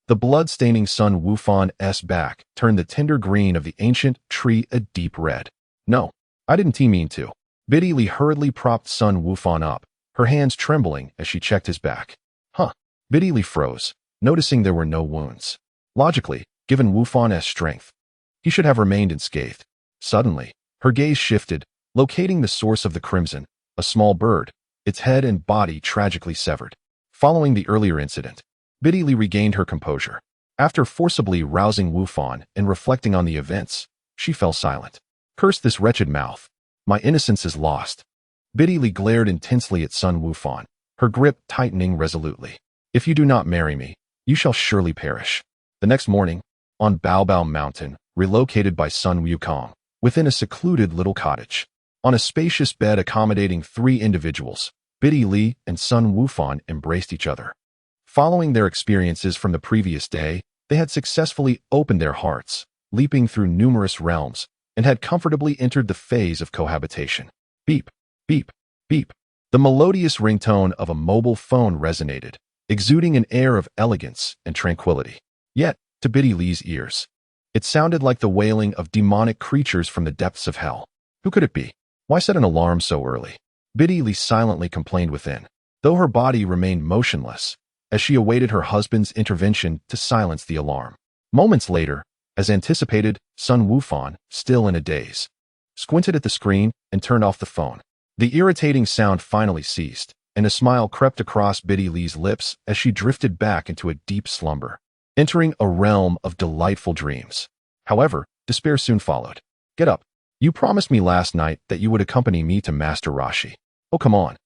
Speaker 1: the blood-staining Sun Wufan's back turned the tender green of the ancient tree a deep red. No, I didn't mean to. Biddy Lee hurriedly propped Sun Wufan up, her hands trembling as she checked his back. Biddy Lee froze, noticing there were no wounds. Logically, given Wufan's strength, he should have remained unscathed. Suddenly, her gaze shifted, locating the source of the crimson, a small bird, its head and body tragically severed. Following the earlier incident, Biddy Lee regained her composure. After forcibly rousing Wufan and reflecting on the events, she fell silent. Curse this wretched mouth. My innocence is lost. Biddy Lee glared intensely at Sun Wufan, her grip tightening resolutely. If you do not marry me, you shall surely perish. The next morning, on Bao Bao Mountain, relocated by Sun Wukong, within a secluded little cottage, on a spacious bed accommodating 3 individuals, Biddy Lee and Sun Wufan embraced each other. Following their experiences from the previous day, they had successfully opened their hearts, leaping through numerous realms, and had comfortably entered the phase of cohabitation. Beep, beep, beep. The melodious ringtone of a mobile phone resonated, exuding an air of elegance and tranquility. Yet, to Biddy Lee's ears, it sounded like the wailing of demonic creatures from the depths of hell. Who could it be? Why set an alarm so early? Biddy Lee silently complained within. Though her body remained motionless, as she awaited her husband's intervention to silence the alarm. Moments later, as anticipated, Sun Wufan, still in a daze, squinted at the screen and turned off the phone. The irritating sound finally ceased, and a smile crept across Biddy Lee's lips as she drifted back into a deep slumber, entering a realm of delightful dreams. However, despair soon followed. "Get up. You promised me last night that you would accompany me to Master Roshi. Oh, come on.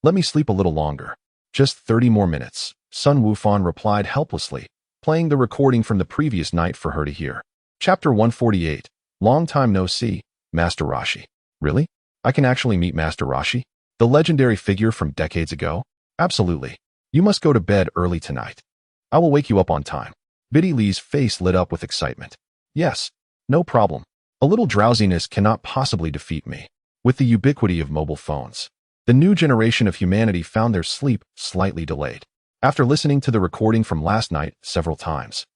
Speaker 1: Let me sleep a little longer." "Just 30 more minutes," Sun Wufan replied helplessly, playing the recording from the previous night for her to hear. Chapter 148. Long time no see, Master Roshi. "Really? I can actually meet Master Roshi? The legendary figure from decades ago?" "Absolutely. You must go to bed early tonight. I will wake you up on time." Biddy Lee's face lit up with excitement. "Yes, no problem. A little drowsiness cannot possibly defeat me." With the ubiquity of mobile phones, the new generation of humanity found their sleep slightly delayed. After listening to the recording from last night several times,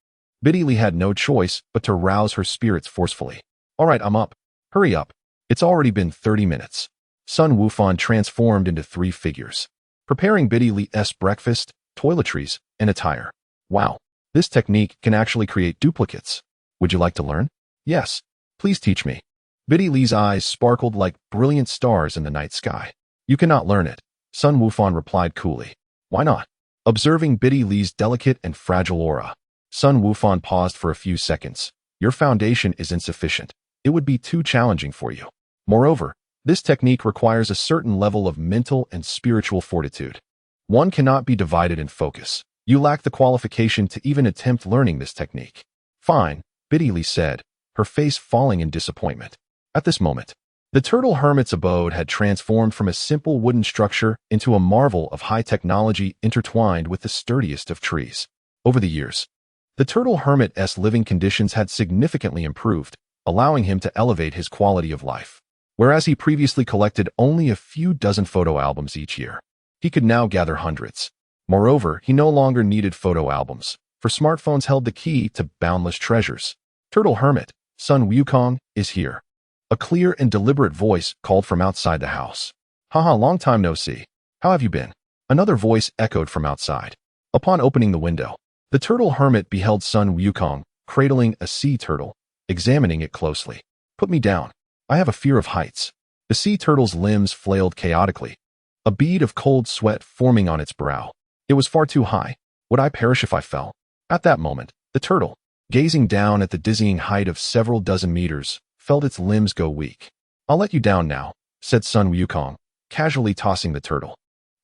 Speaker 1: Biddy Lee had no choice but to rouse her spirits forcefully. "All right, I'm up. Hurry up. It's already been 30 minutes. Sun Wufan transformed into 3 figures, preparing Biddy Lee's breakfast, toiletries, and attire. "Wow, this technique can actually create duplicates. Would you like to learn?" "Yes, please teach me." Biddy Lee's eyes sparkled like brilliant stars in the night sky. "You cannot learn it," Sun Wufan replied coolly. "Why not?" Observing Biddy Lee's delicate and fragile aura, Sun Wufan paused for a few seconds. "Your foundation is insufficient. It would be too challenging for you. Moreover, this technique requires a certain level of mental and spiritual fortitude. One cannot be divided in focus. You lack the qualification to even attempt learning this technique." "Fine," Biddy Lee said, her face falling in disappointment. At this moment, the turtle hermit's abode had transformed from a simple wooden structure into a marvel of high technology intertwined with the sturdiest of trees. Over the years, the turtle hermit's living conditions had significantly improved, allowing him to elevate his quality of life. Whereas he previously collected only a few dozen photo albums each year, he could now gather hundreds. Moreover, he no longer needed photo albums, for smartphones held the key to boundless treasures. "Turtle Hermit, Sun Wukong, is here." A clear and deliberate voice called from outside the house. "Haha, long time no see. How have you been?" Another voice echoed from outside. Upon opening the window, the turtle hermit beheld Sun Wukong, cradling a sea turtle, examining it closely. "Put me down. I have a fear of heights." The sea turtle's limbs flailed chaotically, a bead of cold sweat forming on its brow. "It was far too high. Would I perish if I fell?" At that moment, the turtle, gazing down at the dizzying height of several dozen meters, felt its limbs go weak. "I'll let you down now," said Sun Wukong, casually tossing the turtle.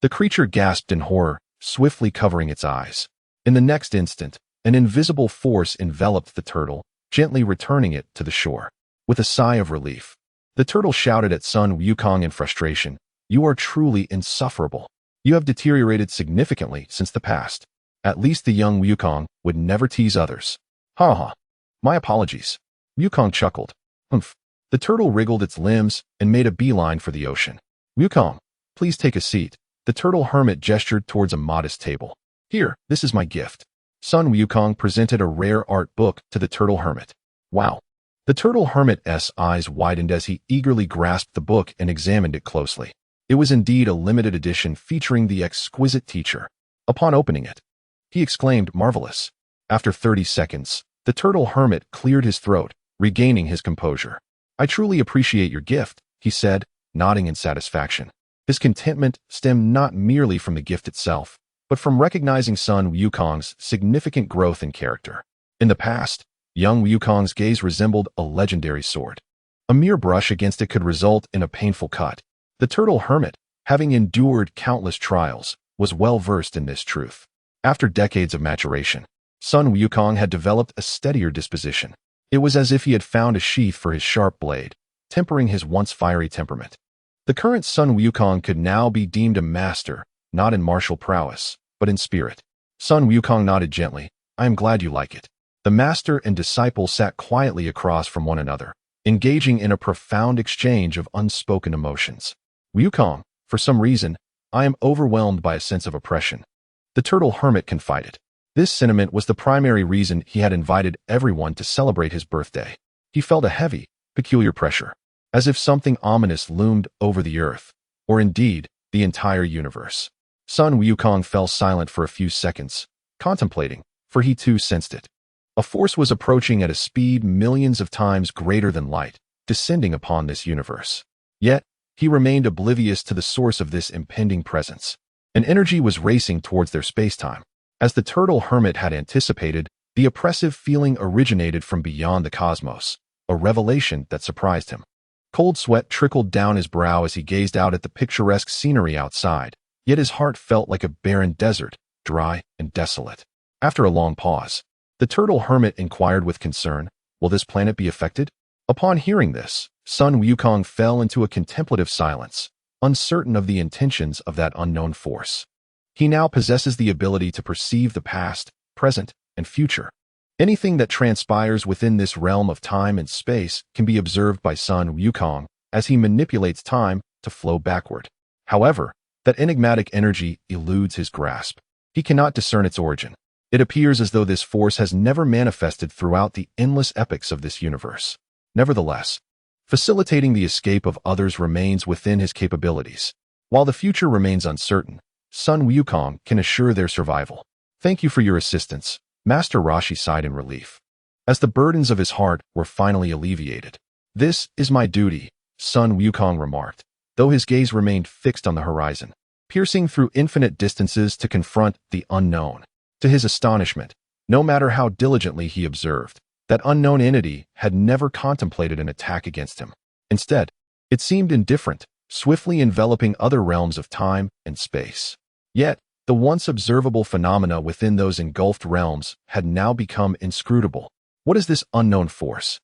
Speaker 1: The creature gasped in horror, swiftly covering its eyes. In the next instant, an invisible force enveloped the turtle, gently returning it to the shore. With a sigh of relief, the turtle shouted at Sun Wukong in frustration, "You are truly insufferable. You have deteriorated significantly since the past." At least the young Wukong would never tease others. "Ha ha. My apologies." Wukong chuckled. "Humph." The turtle wriggled its limbs and made a beeline for the ocean. "Wukong, please take a seat." The turtle hermit gestured towards a modest table. "Here, this is my gift." Sun Wukong presented a rare art book to the turtle hermit. "Wow." The turtle hermit's eyes widened as he eagerly grasped the book and examined it closely. It was indeed a limited edition featuring the exquisite teacher. Upon opening it, he exclaimed, "Marvelous." After 30 seconds, the turtle hermit cleared his throat, regaining his composure. "I truly appreciate your gift," he said, nodding in satisfaction. His contentment stemmed not merely from the gift itself, but from recognizing Sun Wukong's significant growth in character. In the past, young Wukong's gaze resembled a legendary sword. A mere brush against it could result in a painful cut. The turtle hermit, having endured countless trials, was well versed in this truth. After decades of maturation, Sun Wukong had developed a steadier disposition. It was as if he had found a sheath for his sharp blade, tempering his once fiery temperament. The current Sun Wukong could now be deemed a master, not in martial prowess, but in spirit. Sun Wukong nodded gently. "I am glad you like it." The master and disciple sat quietly across from one another, engaging in a profound exchange of unspoken emotions. "Wukong, for some reason, I am overwhelmed by a sense of oppression," the turtle hermit confided. This sentiment was the primary reason he had invited everyone to celebrate his birthday. He felt a heavy, peculiar pressure, as if something ominous loomed over the earth, or indeed, the entire universe. Sun Wukong fell silent for a few seconds, contemplating, for he too sensed it. A force was approaching at a speed millions of times greater than light, descending upon this universe. Yet, he remained oblivious to the source of this impending presence. An energy was racing towards their spacetime. As the turtle hermit had anticipated, the oppressive feeling originated from beyond the cosmos, a revelation that surprised him. Cold sweat trickled down his brow as he gazed out at the picturesque scenery outside, yet his heart felt like a barren desert, dry and desolate. After a long pause, the turtle hermit inquired with concern, "Will this planet be affected?" Upon hearing this, Sun Wukong fell into a contemplative silence, uncertain of the intentions of that unknown force. He now possesses the ability to perceive the past, present, and future. Anything that transpires within this realm of time and space can be observed by Sun Wukong as he manipulates time to flow backward. However, that enigmatic energy eludes his grasp. He cannot discern its origin. It appears as though this force has never manifested throughout the endless epochs of this universe. Nevertheless, facilitating the escape of others remains within his capabilities. While the future remains uncertain, Sun Wukong can assure their survival. "Thank you for your assistance," Master Roshi sighed in relief, as the burdens of his heart were finally alleviated. "This is my duty," Sun Wukong remarked, though his gaze remained fixed on the horizon, piercing through infinite distances to confront the unknown. To his astonishment, no matter how diligently he observed, that unknown entity had never contemplated an attack against him. Instead, it seemed indifferent, swiftly enveloping other realms of time and space. Yet, the once observable phenomena within those engulfed realms had now become inscrutable. What is this unknown force?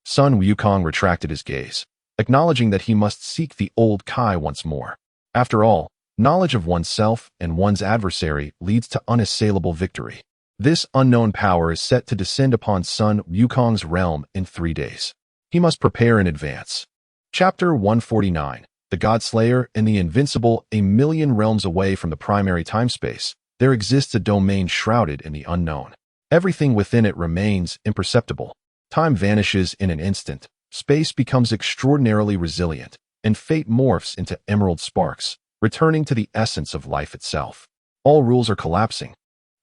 Speaker 1: Sun Wukong retracted his gaze, acknowledging that he must seek the old Kai once more. After all, knowledge of oneself and one's adversary leads to unassailable victory. This unknown power is set to descend upon Sun Wukong's realm in 3 days. He must prepare in advance. Chapter 149. The Godslayer and the Invincible. A million realms away from the primary time-space, there exists a domain shrouded in the unknown. Everything within it remains imperceptible. Time vanishes in an instant, space becomes extraordinarily resilient, and fate morphs into emerald sparks, returning to the essence of life itself. All rules are collapsing.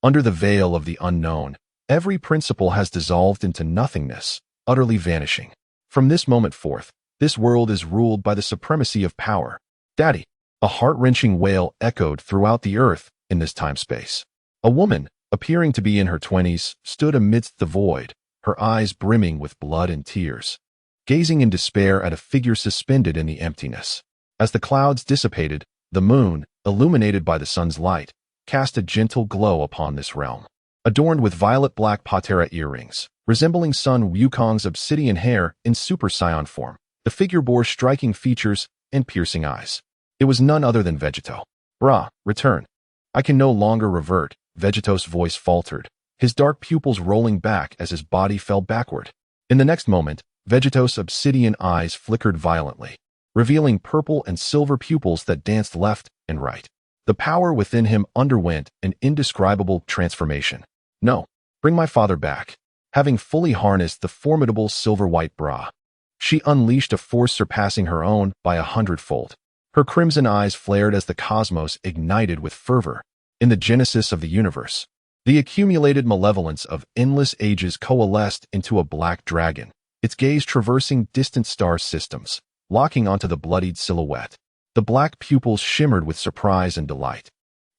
Speaker 1: Under the veil of the unknown, every principle has dissolved into nothingness, utterly vanishing. From this moment forth, this world is ruled by the supremacy of power. "Daddy!" A heart-wrenching wail echoed throughout the earth in this time-space. A woman, appearing to be in her 20s, stood amidst the void, her eyes brimming with blood and tears, gazing in despair at a figure suspended in the emptiness. As the clouds dissipated, the moon, illuminated by the sun's light, cast a gentle glow upon this realm. Adorned with violet-black patera earrings, resembling Sun Wukong's obsidian hair in Super Saiyan form, the figure bore striking features and piercing eyes. It was none other than Vegeta. "Bra, return. I can no longer revert," Vegeta's voice faltered, his dark pupils rolling back as his body fell backward. In the next moment, Vegeta's obsidian eyes flickered violently, revealing purple and silver pupils that danced left and right. The power within him underwent an indescribable transformation. "No, bring my father back." Having fully harnessed the formidable silver-white bra, she unleashed a force surpassing her own by 100-fold. Her crimson eyes flared as the cosmos ignited with fervor. In the genesis of the universe, the accumulated malevolence of endless ages coalesced into a black dragon, its gaze traversing distant star systems, locking onto the bloodied silhouette. The black pupils shimmered with surprise and delight.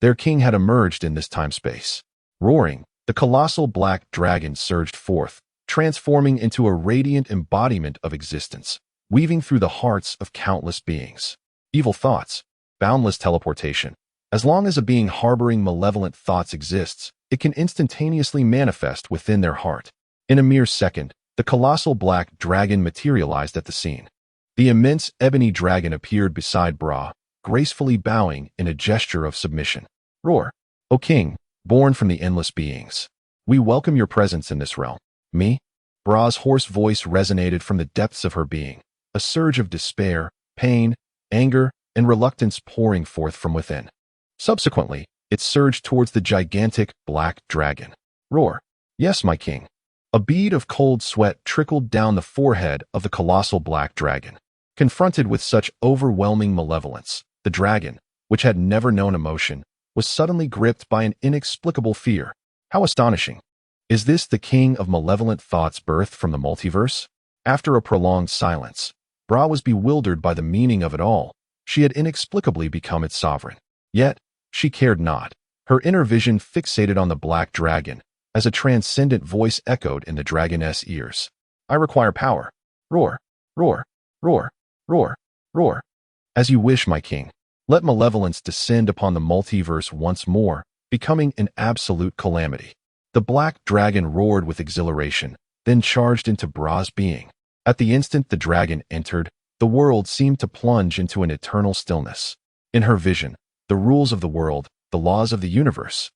Speaker 1: Their king had emerged in this time-space. Roaring, the colossal black dragon surged forth, transforming into a radiant embodiment of existence, weaving through the hearts of countless beings. Evil thoughts, boundless teleportation. As long as a being harboring malevolent thoughts exists, it can instantaneously manifest within their heart. In a mere second, the colossal black dragon materialized at the scene. The immense ebony dragon appeared beside Bra, gracefully bowing in a gesture of submission. "Roar, O king, born from the endless beings. We welcome your presence in this realm." "Me?" Bra's hoarse voice resonated from the depths of her being, a surge of despair, pain, anger, and reluctance pouring forth from within. Subsequently, it surged towards the gigantic black dragon. "Roar, yes, my king." A bead of cold sweat trickled down the forehead of the colossal black dragon. Confronted with such overwhelming malevolence, the dragon, which had never known emotion, was suddenly gripped by an inexplicable fear. How astonishing! Is this the king of malevolent thoughts birthed from the multiverse? After a prolonged silence, Bra was bewildered by the meaning of it all. She had inexplicably become its sovereign. Yet, she cared not. Her inner vision fixated on the black dragon, as a transcendent voice echoed in the dragoness' ears. I require power. Roar, roar, roar, roar, roar. As you wish, my king. Let malevolence descend upon the multiverse once more, becoming an absolute calamity. The black dragon roared with exhilaration, then charged into Bra's being. At the instant the dragon entered, the world seemed to plunge into an eternal stillness. In her vision, the rules of the world, the laws of the universe,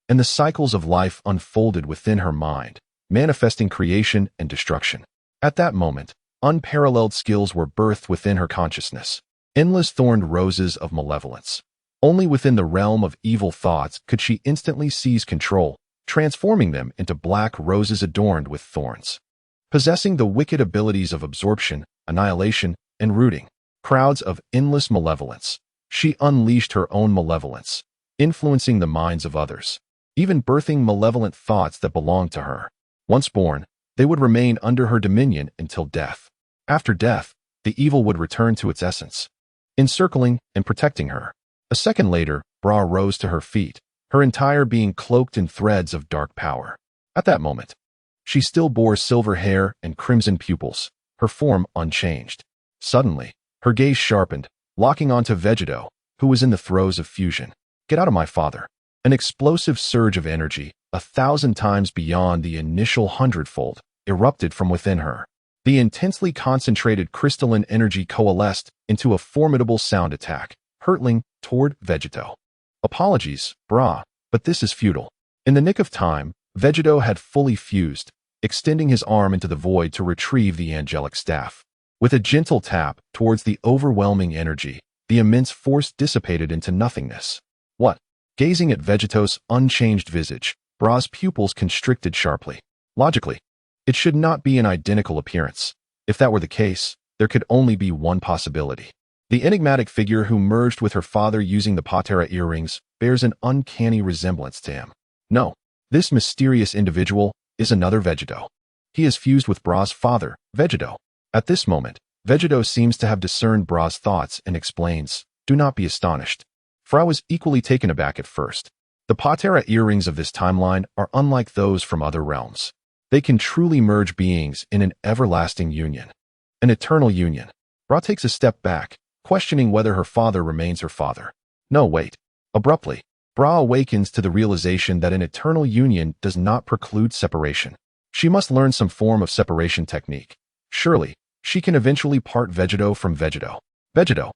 Speaker 1: and the cycles of life unfolded within her mind, manifesting creation and destruction. At that moment, unparalleled skills were birthed within her consciousness. Endless thorned roses of malevolence. Only within the realm of evil thoughts could she instantly seize control, transforming them into black roses adorned with thorns. Possessing the wicked abilities of absorption, annihilation, and rooting, crowds of endless malevolence, she unleashed her own malevolence, influencing the minds of others, even birthing malevolent thoughts that belonged to her. Once born, they would remain under her dominion until death. After death, the evil would return to its essence, encircling and protecting her. A second later, Bra rose to her feet, her entire being cloaked in threads of dark power. At that moment, she still bore silver hair and crimson pupils, her form unchanged. Suddenly, her gaze sharpened, locking onto Vegeta, who was in the throes of fusion. Get out of my father. An explosive surge of energy, 1,000 times beyond the initial 100-fold, erupted from within her. The intensely concentrated crystalline energy coalesced into a formidable sound attack, hurtling toward Vegeta. Apologies, Bra, but this is futile. In the nick of time, Vegeta had fully fused, extending his arm into the void to retrieve the angelic staff. With a gentle tap towards the overwhelming energy, the immense force dissipated into nothingness. What? Gazing at Vegeta's unchanged visage, Bra's pupils constricted sharply. Logically, it should not be an identical appearance. If that were the case, there could only be one possibility. The enigmatic figure who merged with her father using the Patera earrings bears an uncanny resemblance to him. No, this mysterious individual is another Vegeta. He is fused with Bra's father, Vegeta. At this moment, Vegeta seems to have discerned Bra's thoughts and explains, "Do not be astonished." For I was equally taken aback at first. The Patera earrings of this timeline are unlike those from other realms. They can truly merge beings in an everlasting union. An eternal union. Bra takes a step back, questioning whether her father remains her father. No, wait. Abruptly, Bra awakens to the realization that an eternal union does not preclude separation. She must learn some form of separation technique. Surely, she can eventually part Vegeta from Vegeta. Vegeta,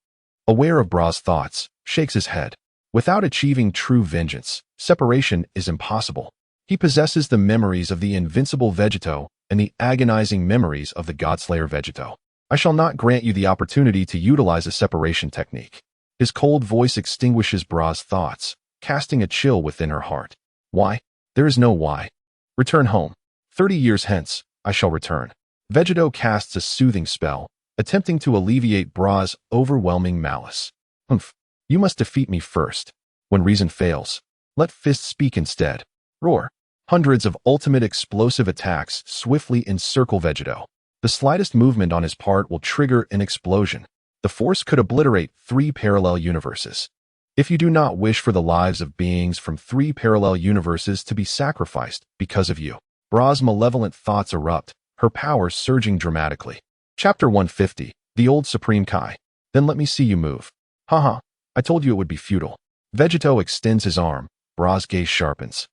Speaker 1: aware of Bra's thoughts, shakes his head. Without achieving true vengeance, separation is impossible. He possesses the memories of the invincible Vegeta and the agonizing memories of the Godslayer Vegeta. I shall not grant you the opportunity to utilize a separation technique. His cold voice extinguishes Bra's thoughts, casting a chill within her heart. Why? There is no why. Return home. 30 years hence, I shall return. Vegeta casts a soothing spell, attempting to alleviate Bra's overwhelming malice. Humph. You must defeat me first. When reason fails, let fists speak instead. Roar. Hundreds of ultimate explosive attacks swiftly encircle Vegeta. The slightest movement on his part will trigger an explosion. The force could obliterate 3 parallel universes. If you do not wish for the lives of beings from 3 parallel universes to be sacrificed because of you, Bra's malevolent thoughts erupt, her power surging dramatically. Chapter 150, The Old Supreme Kai. Then let me see you move. Haha, I told you it would be futile. Vegeta extends his arm, Bra's gaze sharpens,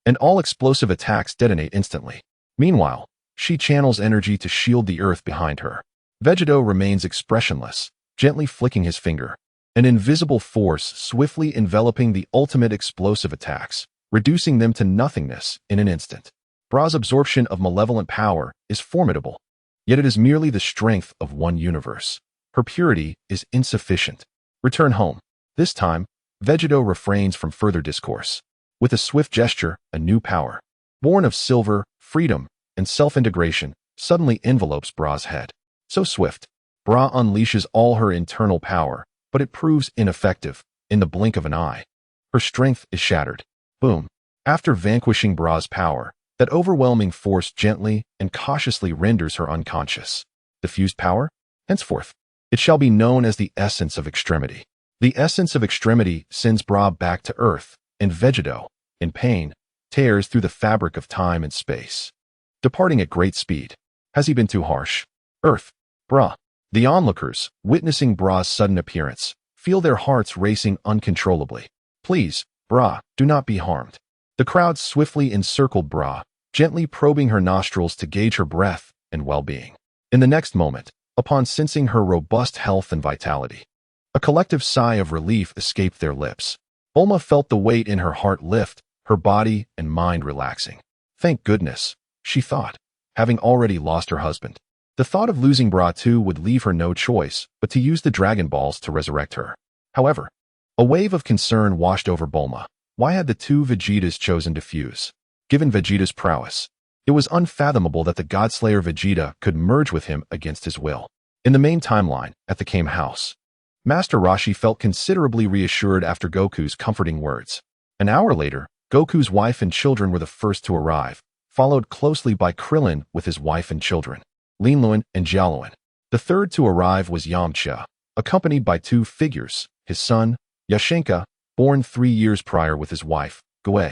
Speaker 1: and all explosive attacks detonate instantly. Meanwhile, she channels energy to shield the earth behind her. Vegeta remains expressionless, gently flicking his finger. An invisible force swiftly enveloping the ultimate explosive attacks, reducing them to nothingness in an instant. Bra's absorption of malevolent power is formidable, yet it is merely the strength of one universe. Her purity is insufficient. Return home. This time, Vegeta refrains from further discourse. With a swift gesture, a new power, born of silver, freedom, and self-integration, suddenly envelopes Bra's head. So swift, Bra unleashes all her internal power, but it proves ineffective in the blink of an eye. Her strength is shattered. Boom. After vanquishing Bra's power, that overwhelming force gently and cautiously renders her unconscious. The fused power? Henceforth, it shall be known as the essence of extremity. The essence of extremity sends Bra back to Earth, and Vegeta, in pain, tears through the fabric of time and space. Departing at great speed. Has he been too harsh? Earth. Bra. The onlookers, witnessing Bra's sudden appearance, feel their hearts racing uncontrollably. Please, Bra, do not be harmed. The crowd swiftly encircled Bra, gently probing her nostrils to gauge her breath and well-being. In the next moment, upon sensing her robust health and vitality, a collective sigh of relief escaped their lips. Bulma felt the weight in her heart lift, her body and mind relaxing. Thank goodness, she thought, having already lost her husband. The thought of losing Bra too would leave her no choice but to use the Dragon Balls to resurrect her. However, a wave of concern washed over Bulma. Why had the two Vegetas chosen to fuse? Given Vegeta's prowess, it was unfathomable that the Godslayer Vegeta could merge with him against his will. In the main timeline, at the Kame house, Master Roshi felt considerably reassured after Goku's comforting words. An hour later, Goku's wife and children were the first to arrive, followed closely by Krillin with his wife and children, Linluan and Jialuan. The third to arrive was Yamcha, accompanied by two figures, his son, Yashenka, born 3 years prior with his wife, Goe.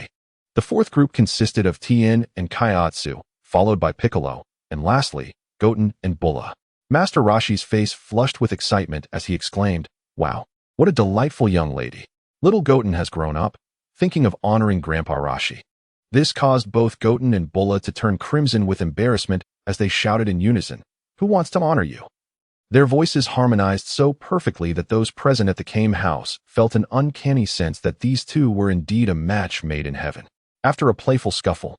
Speaker 1: The fourth group consisted of Tien and Kaiatsu, followed by Piccolo, and lastly, Goten and Bulla. Master Roshi's face flushed with excitement as he exclaimed, "Wow, what a delightful young lady. Little Goten has grown up," thinking of honoring Grandpa Roshi. This caused both Goten and Bulla to turn crimson with embarrassment as they shouted in unison, "Who wants to honor you?" Their voices harmonized so perfectly that those present at the Kame house felt an uncanny sense that these two were indeed a match made in heaven. After a playful scuffle,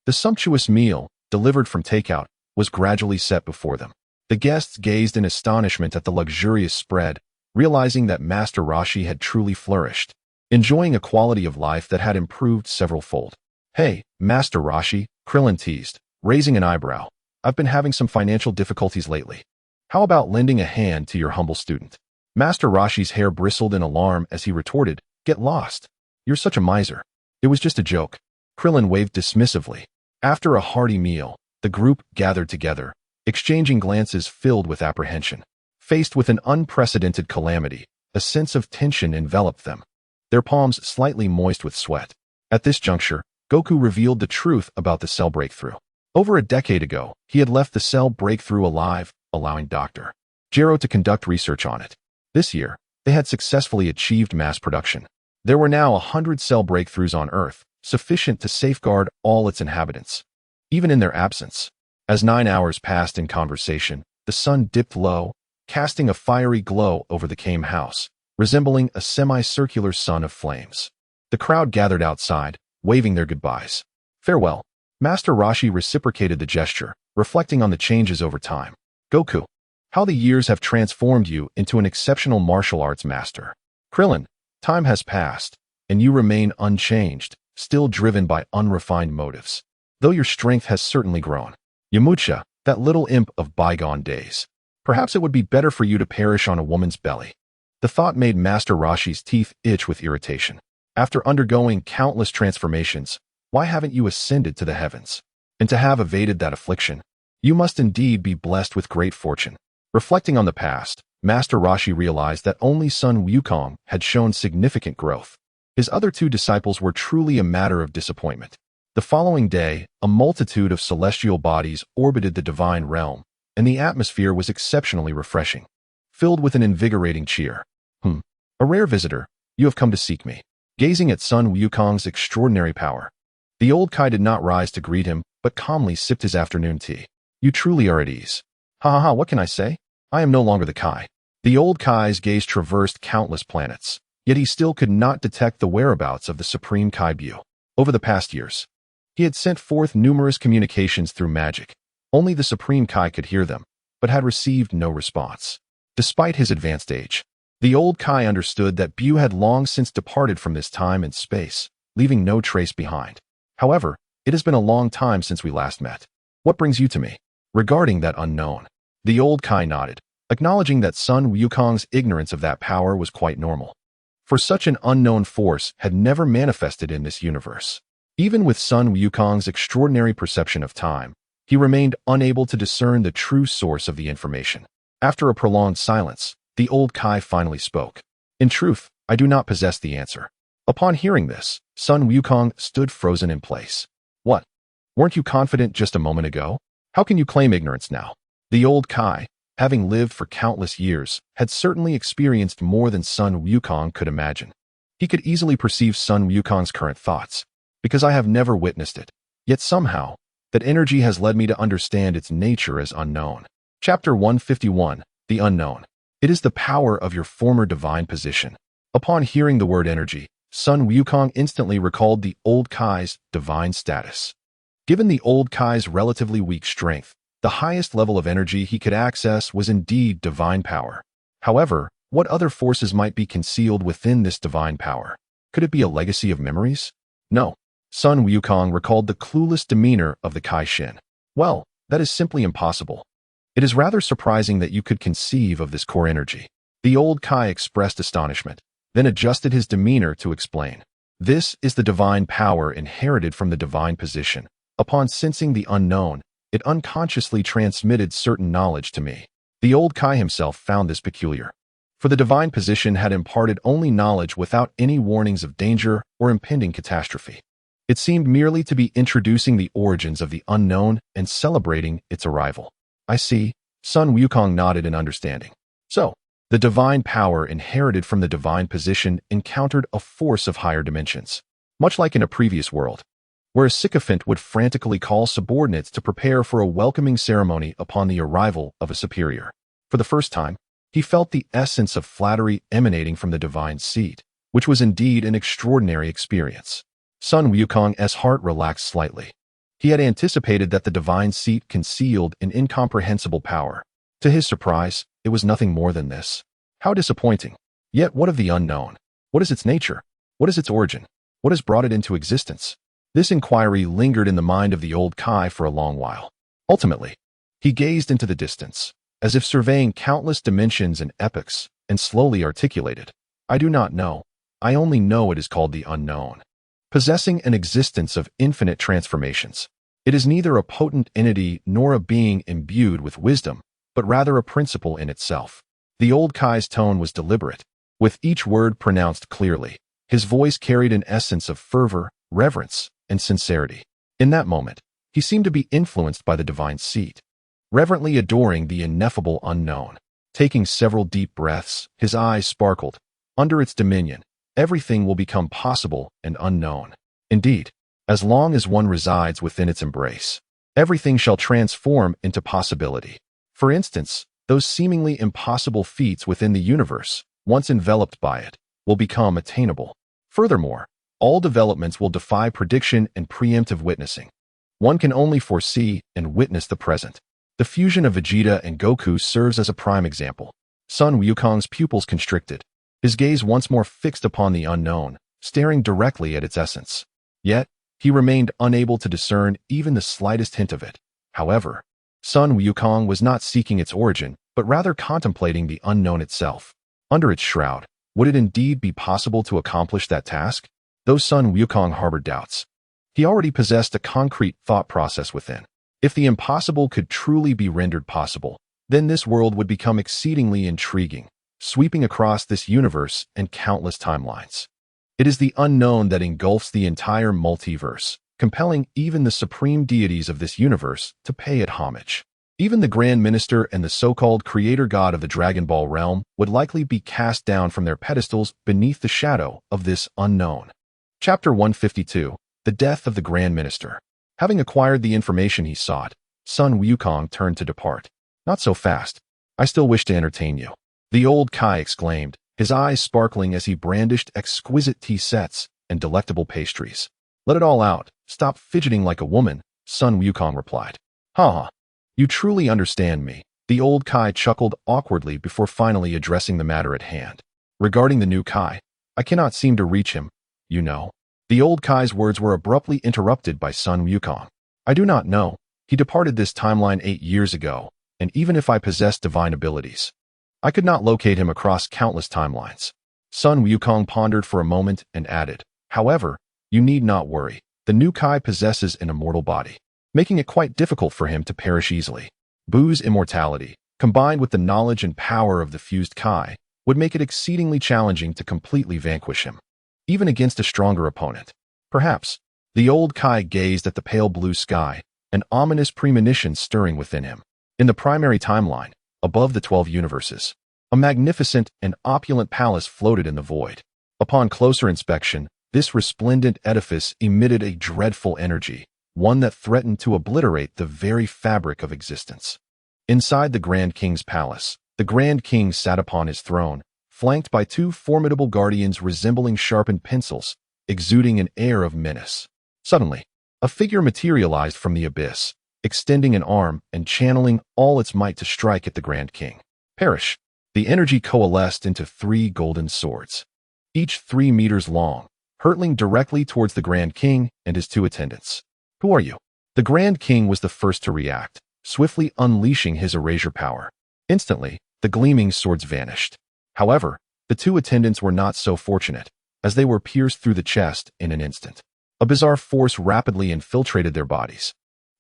Speaker 1: the sumptuous meal, delivered from takeout, was gradually set before them. The guests gazed in astonishment at the luxurious spread, realizing that Master Roshi had truly flourished, enjoying a quality of life that had improved several-fold. "Hey, Master Roshi," Krillin teased, raising an eyebrow. "I've been having some financial difficulties lately. How about lending a hand to your humble student?" Master Roshi's hair bristled in alarm as he retorted, "Get lost. You're such a miser. It was just a joke." Krillin waved dismissively. After a hearty meal, the group gathered together, exchanging glances filled with apprehension. Faced with an unprecedented calamity, a sense of tension enveloped them, their palms slightly moist with sweat. At this juncture, Goku revealed the truth about the cell breakthrough. Over a decade ago, he had left the cell breakthrough alive, allowing Dr. Gero to conduct research on it. This year, they had successfully achieved mass production. There were now 100 cell breakthroughs on Earth, sufficient to safeguard all its inhabitants, even in their absence. As 9 hours passed in conversation, the sun dipped low, casting a fiery glow over the Kame house, resembling a semicircular sun of flames. The crowd gathered outside, waving their goodbyes. "Farewell." Master Roshi reciprocated the gesture, reflecting on the changes over time. "Goku, how the years have transformed you into an exceptional martial arts master." "Krillin, time has passed, and you remain unchanged, still driven by unrefined motives, though your strength has certainly grown." "Yamcha, that little imp of bygone days. Perhaps it would be better for you to perish on a woman's belly." The thought made Master Roshi's teeth itch with irritation. After undergoing countless transformations, why haven't you ascended to the heavens? And to have evaded that affliction, you must indeed be blessed with great fortune. Reflecting on the past, Master Roshi realized that only son Wukong had shown significant growth. His other two disciples were truly a matter of disappointment. The following day, a multitude of celestial bodies orbited the divine realm, and the atmosphere was exceptionally refreshing, filled with an invigorating cheer. A rare visitor, you have come to seek me." Gazing at Sun Wukong's extraordinary power, the old Kai did not rise to greet him, but calmly sipped his afternoon tea. "You truly are at ease." "Ha ha ha, what can I say? I am no longer the Kai." The old Kai's gaze traversed countless planets, yet he still could not detect the whereabouts of the Supreme Kai Bu. Over the past years, he had sent forth numerous communications through magic. Only the Supreme Kai could hear them, but had received no response. Despite his advanced age, the old Kai understood that Bu had long since departed from this time and space, leaving no trace behind. "However, it has been a long time since we last met. What brings you to me?" Regarding that unknown, the old Kai nodded, acknowledging that Sun Wukong's ignorance of that power was quite normal. for such an unknown force had never manifested in this universe. Even with Sun Wukong's extraordinary perception of time, he remained unable to discern the true source of the information. After a prolonged silence, the old Kai finally spoke. In truth, I do not possess the answer. Upon hearing this, Sun Wukong stood frozen in place. What? Weren't you confident just a moment ago? How can you claim ignorance now? The old Kai, having lived for countless years, had certainly experienced more than Sun Wukong could imagine. He could easily perceive Sun Wukong's current thoughts, because I have never witnessed it. Yet somehow, that energy has led me to understand its nature as unknown. Chapter 151, The Unknown. It is the power of your former divine position. Upon hearing the word energy, Sun Wukong instantly recalled the old Kai's divine status. Given the old Kai's relatively weak strength, the highest level of energy he could access was indeed divine power. However, what other forces might be concealed within this divine power? Could it be a legacy of memories? No. Sun Wukong recalled the clueless demeanor of the Kai Shin. Well, that is simply impossible. It is rather surprising that you could conceive of this core energy. The old Kai expressed astonishment, then adjusted his demeanor to explain. This is the divine power inherited from the divine position. Upon sensing the unknown, it unconsciously transmitted certain knowledge to me. The old Kai himself found this peculiar, for the divine position had imparted only knowledge without any warnings of danger or impending catastrophe. It seemed merely to be introducing the origins of the unknown and celebrating its arrival. I see. Sun Wukong nodded in understanding. So, the divine power inherited from the divine position encountered a force of higher dimensions, much like in a previous world, where a sycophant would frantically call subordinates to prepare for a welcoming ceremony upon the arrival of a superior. For the first time, he felt the essence of flattery emanating from the divine seat, which was indeed an extraordinary experience. Sun Wukong's heart relaxed slightly. He had anticipated that the divine seat concealed an incomprehensible power. To his surprise, it was nothing more than this. How disappointing. Yet what of the unknown? What is its nature? What is its origin? What has brought it into existence? This inquiry lingered in the mind of the old Kai for a long while. Ultimately, he gazed into the distance, as if surveying countless dimensions and epochs, and slowly articulated, I do not know. I only know it is called the unknown. Possessing an existence of infinite transformations, it is neither a potent entity nor a being imbued with wisdom, but rather a principle in itself. The old Kai's tone was deliberate, with each word pronounced clearly. His voice carried an essence of fervor, reverence, and sincerity. In that moment, he seemed to be influenced by the divine seat, reverently adoring the ineffable unknown. Taking several deep breaths, his eyes sparkled. Under its dominion, everything will become possible and unknown. Indeed, as long as one resides within its embrace, everything shall transform into possibility. For instance, those seemingly impossible feats within the universe, once enveloped by it, will become attainable. Furthermore, all developments will defy prediction and preemptive witnessing. One can only foresee and witness the present. The fusion of Vegeta and Goku serves as a prime example. Sun Wukong's pupils constricted, his gaze once more fixed upon the unknown, staring directly at its essence. Yet, he remained unable to discern even the slightest hint of it. However, Sun Wukong was not seeking its origin, but rather contemplating the unknown itself. Under its shroud, would it indeed be possible to accomplish that task? Though Sun Wukong harbored doubts, he already possessed a concrete thought process within. If the impossible could truly be rendered possible, then this world would become exceedingly intriguing, sweeping across this universe and countless timelines. It is the unknown that engulfs the entire multiverse, compelling even the supreme deities of this universe to pay it homage. Even the Grand Minister and the so-called creator god of the Dragon Ball realm would likely be cast down from their pedestals beneath the shadow of this unknown. Chapter 152, The Death of the Grand Minister. Having acquired the information he sought, Sun Wukong turned to depart. Not so fast. I still wish to entertain you. The old Kai exclaimed, his eyes sparkling as he brandished exquisite tea sets and delectable pastries. Let it all out. Stop fidgeting like a woman, Sun Wukong replied. Ha! You truly understand me. The old Kai chuckled awkwardly before finally addressing the matter at hand. Regarding the new Kai, I cannot seem to reach him, you know. The old Kai's words were abruptly interrupted by Sun Wukong. I do not know. He departed this timeline 8 years ago, and even if I possessed divine abilities, I could not locate him across countless timelines. Sun Wukong pondered for a moment and added, "However, you need not worry. The new Kai possesses an immortal body, making it quite difficult for him to perish easily. Bu's immortality, combined with the knowledge and power of the fused Kai, would make it exceedingly challenging to completely vanquish him, even against a stronger opponent. Perhaps." The old Kai gazed at the pale blue sky, an ominous premonition stirring within him. In the primary timeline, above the 12 universes, a magnificent and opulent palace floated in the void. Upon closer inspection, this resplendent edifice emitted a dreadful energy, one that threatened to obliterate the very fabric of existence. Inside the Grand King's palace, the Grand King sat upon his throne, flanked by two formidable guardians resembling sharpened pencils, exuding an air of menace. Suddenly, a figure materialized from the abyss, extending an arm and channeling all its might to strike at the Grand King. Perish! The energy coalesced into 3 golden swords, each 3 meters long, hurtling directly towards the Grand King and his 2 attendants. "Who are you?" The Grand King was the first to react, swiftly unleashing his erasure power. Instantly, the gleaming swords vanished. However, the 2 attendants were not so fortunate, as they were pierced through the chest in an instant. A bizarre force rapidly infiltrated their bodies,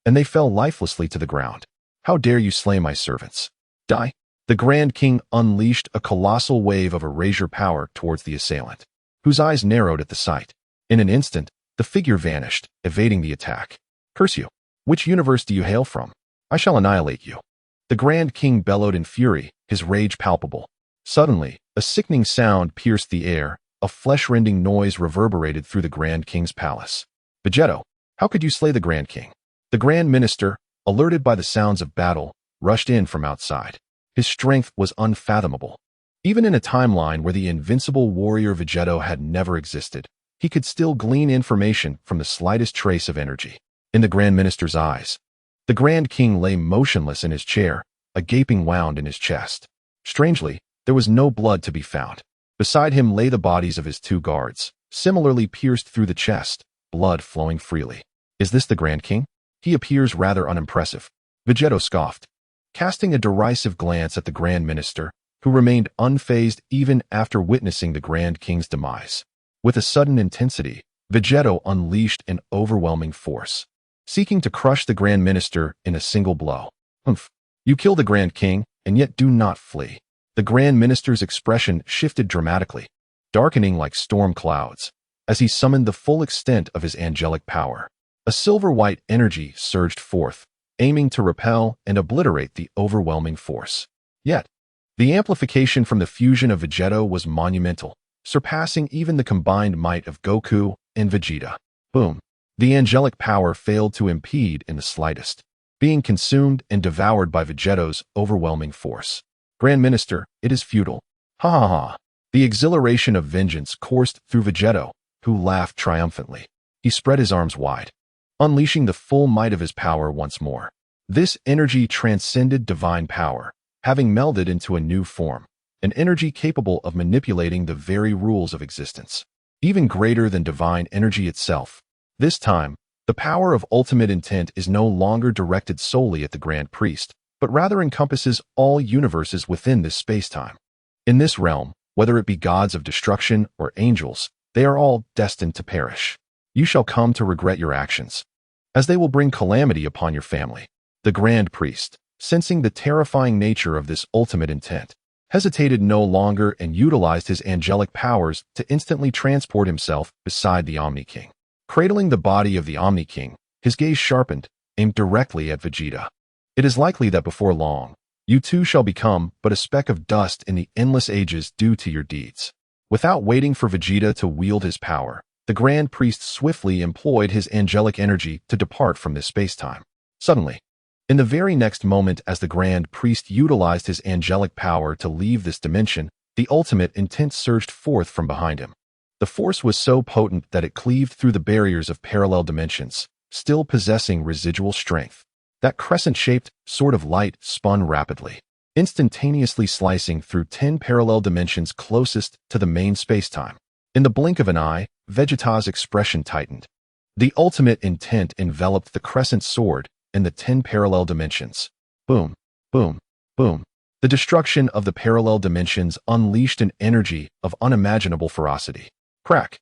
Speaker 1: and they fell lifelessly to the ground. "How dare you slay my servants? Die!" The Grand King unleashed a colossal wave of erasure power towards the assailant, whose eyes narrowed at the sight. In an instant, the figure vanished, evading the attack. "Curse you! Which universe do you hail from? I shall annihilate you." The Grand King bellowed in fury, his rage palpable. Suddenly, a sickening sound pierced the air. A flesh-rending noise reverberated through the Grand King's palace. "Vegeta, how could you slay the Grand King?" The Grand Minister, alerted by the sounds of battle, rushed in from outside. His strength was unfathomable. Even in a timeline where the invincible warrior Vegeta had never existed, he could still glean information from the slightest trace of energy. In the Grand Minister's eyes, the Grand King lay motionless in his chair, a gaping wound in his chest. Strangely, there was no blood to be found. Beside him lay the bodies of his 2 guards, similarly pierced through the chest, blood flowing freely. "Is this the Grand King? He appears rather unimpressive." Vegeta scoffed, casting a derisive glance at the Grand Minister, who remained unfazed even after witnessing the Grand King's demise. With a sudden intensity, Vegeta unleashed an overwhelming force, seeking to crush the Grand Minister in a single blow. "Humph! You kill the Grand King, and yet do not flee." The Grand Minister's expression shifted dramatically, darkening like storm clouds, as he summoned the full extent of his angelic power. A silver-white energy surged forth, aiming to repel and obliterate the overwhelming force. Yet, the amplification from the fusion of Vegeta was monumental, surpassing even the combined might of Goku and Vegeta. Boom! The angelic power failed to impede in the slightest, being consumed and devoured by Vegeta's overwhelming force. "Grand Minister, it is futile." "Ha ha ha." The exhilaration of vengeance coursed through Vegeta, who laughed triumphantly. He spread his arms wide, unleashing the full might of his power once more. This energy transcended divine power, having melded into a new form, an energy capable of manipulating the very rules of existence, even greater than divine energy itself. This time, the power of ultimate intent is no longer directed solely at the Grand Priest, but rather encompasses all universes within this space-time. In this realm, whether it be gods of destruction or angels, they are all destined to perish. You shall come to regret your actions, as they will bring calamity upon your family. The Grand Priest, sensing the terrifying nature of this ultimate intent, hesitated no longer and utilized his angelic powers to instantly transport himself beside the Omni King. Cradling the body of the Omni King, his gaze sharpened, aimed directly at Vegeta. "It is likely that before long, you too shall become but a speck of dust in the endless ages due to your deeds." Without waiting for Vegeta to wield his power, the Grand Priest swiftly employed his angelic energy to depart from this space-time. Suddenly, in the very next moment as the Grand Priest utilized his angelic power to leave this dimension, the ultimate intent surged forth from behind him. The force was so potent that it cleaved through the barriers of parallel dimensions, still possessing residual strength. That crescent-shaped sword of light spun rapidly, instantaneously slicing through 10 parallel dimensions closest to the main space-time. In the blink of an eye, Vegeta's expression tightened. The ultimate intent enveloped the crescent sword in the 10 parallel dimensions. Boom, boom, boom. The destruction of the parallel dimensions unleashed an energy of unimaginable ferocity. Crack.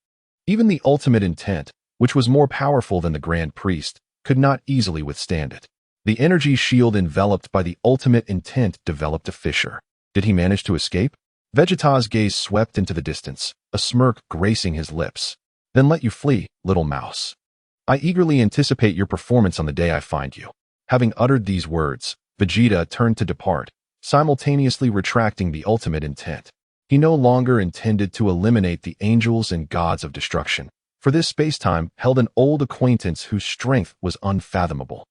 Speaker 1: Even the ultimate intent, which was more powerful than the Grand Priest, could not easily withstand it. The energy shield enveloped by the ultimate intent developed a fissure. Did he manage to escape? Vegeta's gaze swept into the distance, a smirk gracing his lips. Then let you flee, little mouse. I eagerly anticipate your performance on the day I find you. Having uttered these words, Vegeta turned to depart, simultaneously retracting the ultimate intent. He no longer intended to eliminate the angels and gods of destruction, for this spacetime held an old acquaintance whose strength was unfathomable.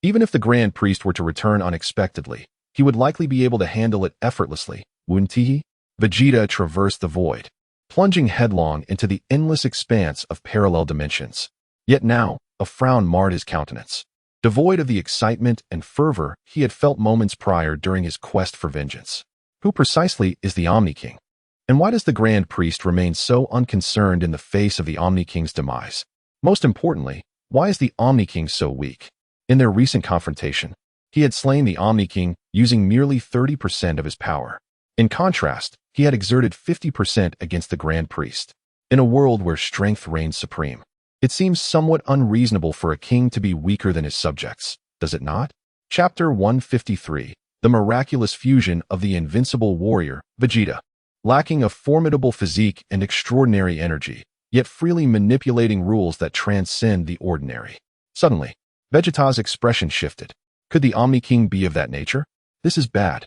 Speaker 1: Even if the Grand Priest were to return unexpectedly, he would likely be able to handle it effortlessly, wouldn't he? Vegeta traversed the void, plunging headlong into the endless expanse of parallel dimensions. Yet now, a frown marred his countenance. Devoid of the excitement and fervor he had felt moments prior during his quest for vengeance. Who precisely is the Omni King? And why does the Grand Priest remain so unconcerned in the face of the Omni King's demise? Most importantly, why is the Omni King so weak? In their recent confrontation, he had slain the Omni King using merely 30% of his power. In contrast, he had exerted 50% against the Grand Priest. In a world where strength reigns supreme, it seems somewhat unreasonable for a king to be weaker than his subjects, does it not? Chapter 153, The Miraculous Fusion of the Invincible Warrior, Vegeta. Lacking a formidable physique and extraordinary energy, yet freely manipulating rules that transcend the ordinary. Suddenly, Vegeta's expression shifted. Could the Omni King be of that nature? This is bad.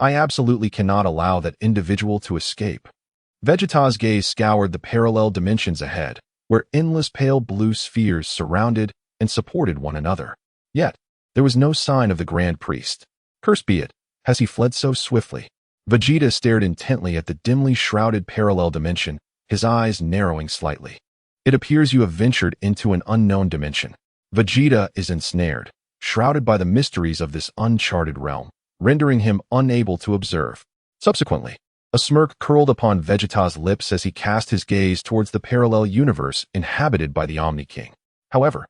Speaker 1: I absolutely cannot allow that individual to escape. Vegeta's gaze scoured the parallel dimensions ahead, where endless pale blue spheres surrounded and supported one another. Yet, there was no sign of the Grand Priest. Cursed be it, has he fled so swiftly? Vegeta stared intently at the dimly shrouded parallel dimension, his eyes narrowing slightly. It appears you have ventured into an unknown dimension. Vegeta is ensnared, shrouded by the mysteries of this uncharted realm, rendering him unable to observe. Subsequently, a smirk curled upon Vegeta's lips as he cast his gaze towards the parallel universe inhabited by the Omni King. However,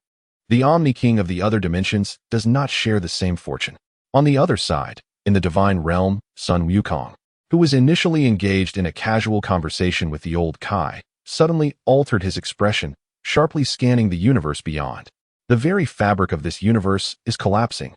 Speaker 1: the Omni King of the other dimensions does not share the same fortune. On the other side, in the divine realm, Sun Wukong, who was initially engaged in a casual conversation with the old Kai, suddenly altered his expression, sharply scanning the universe beyond. The very fabric of this universe is collapsing.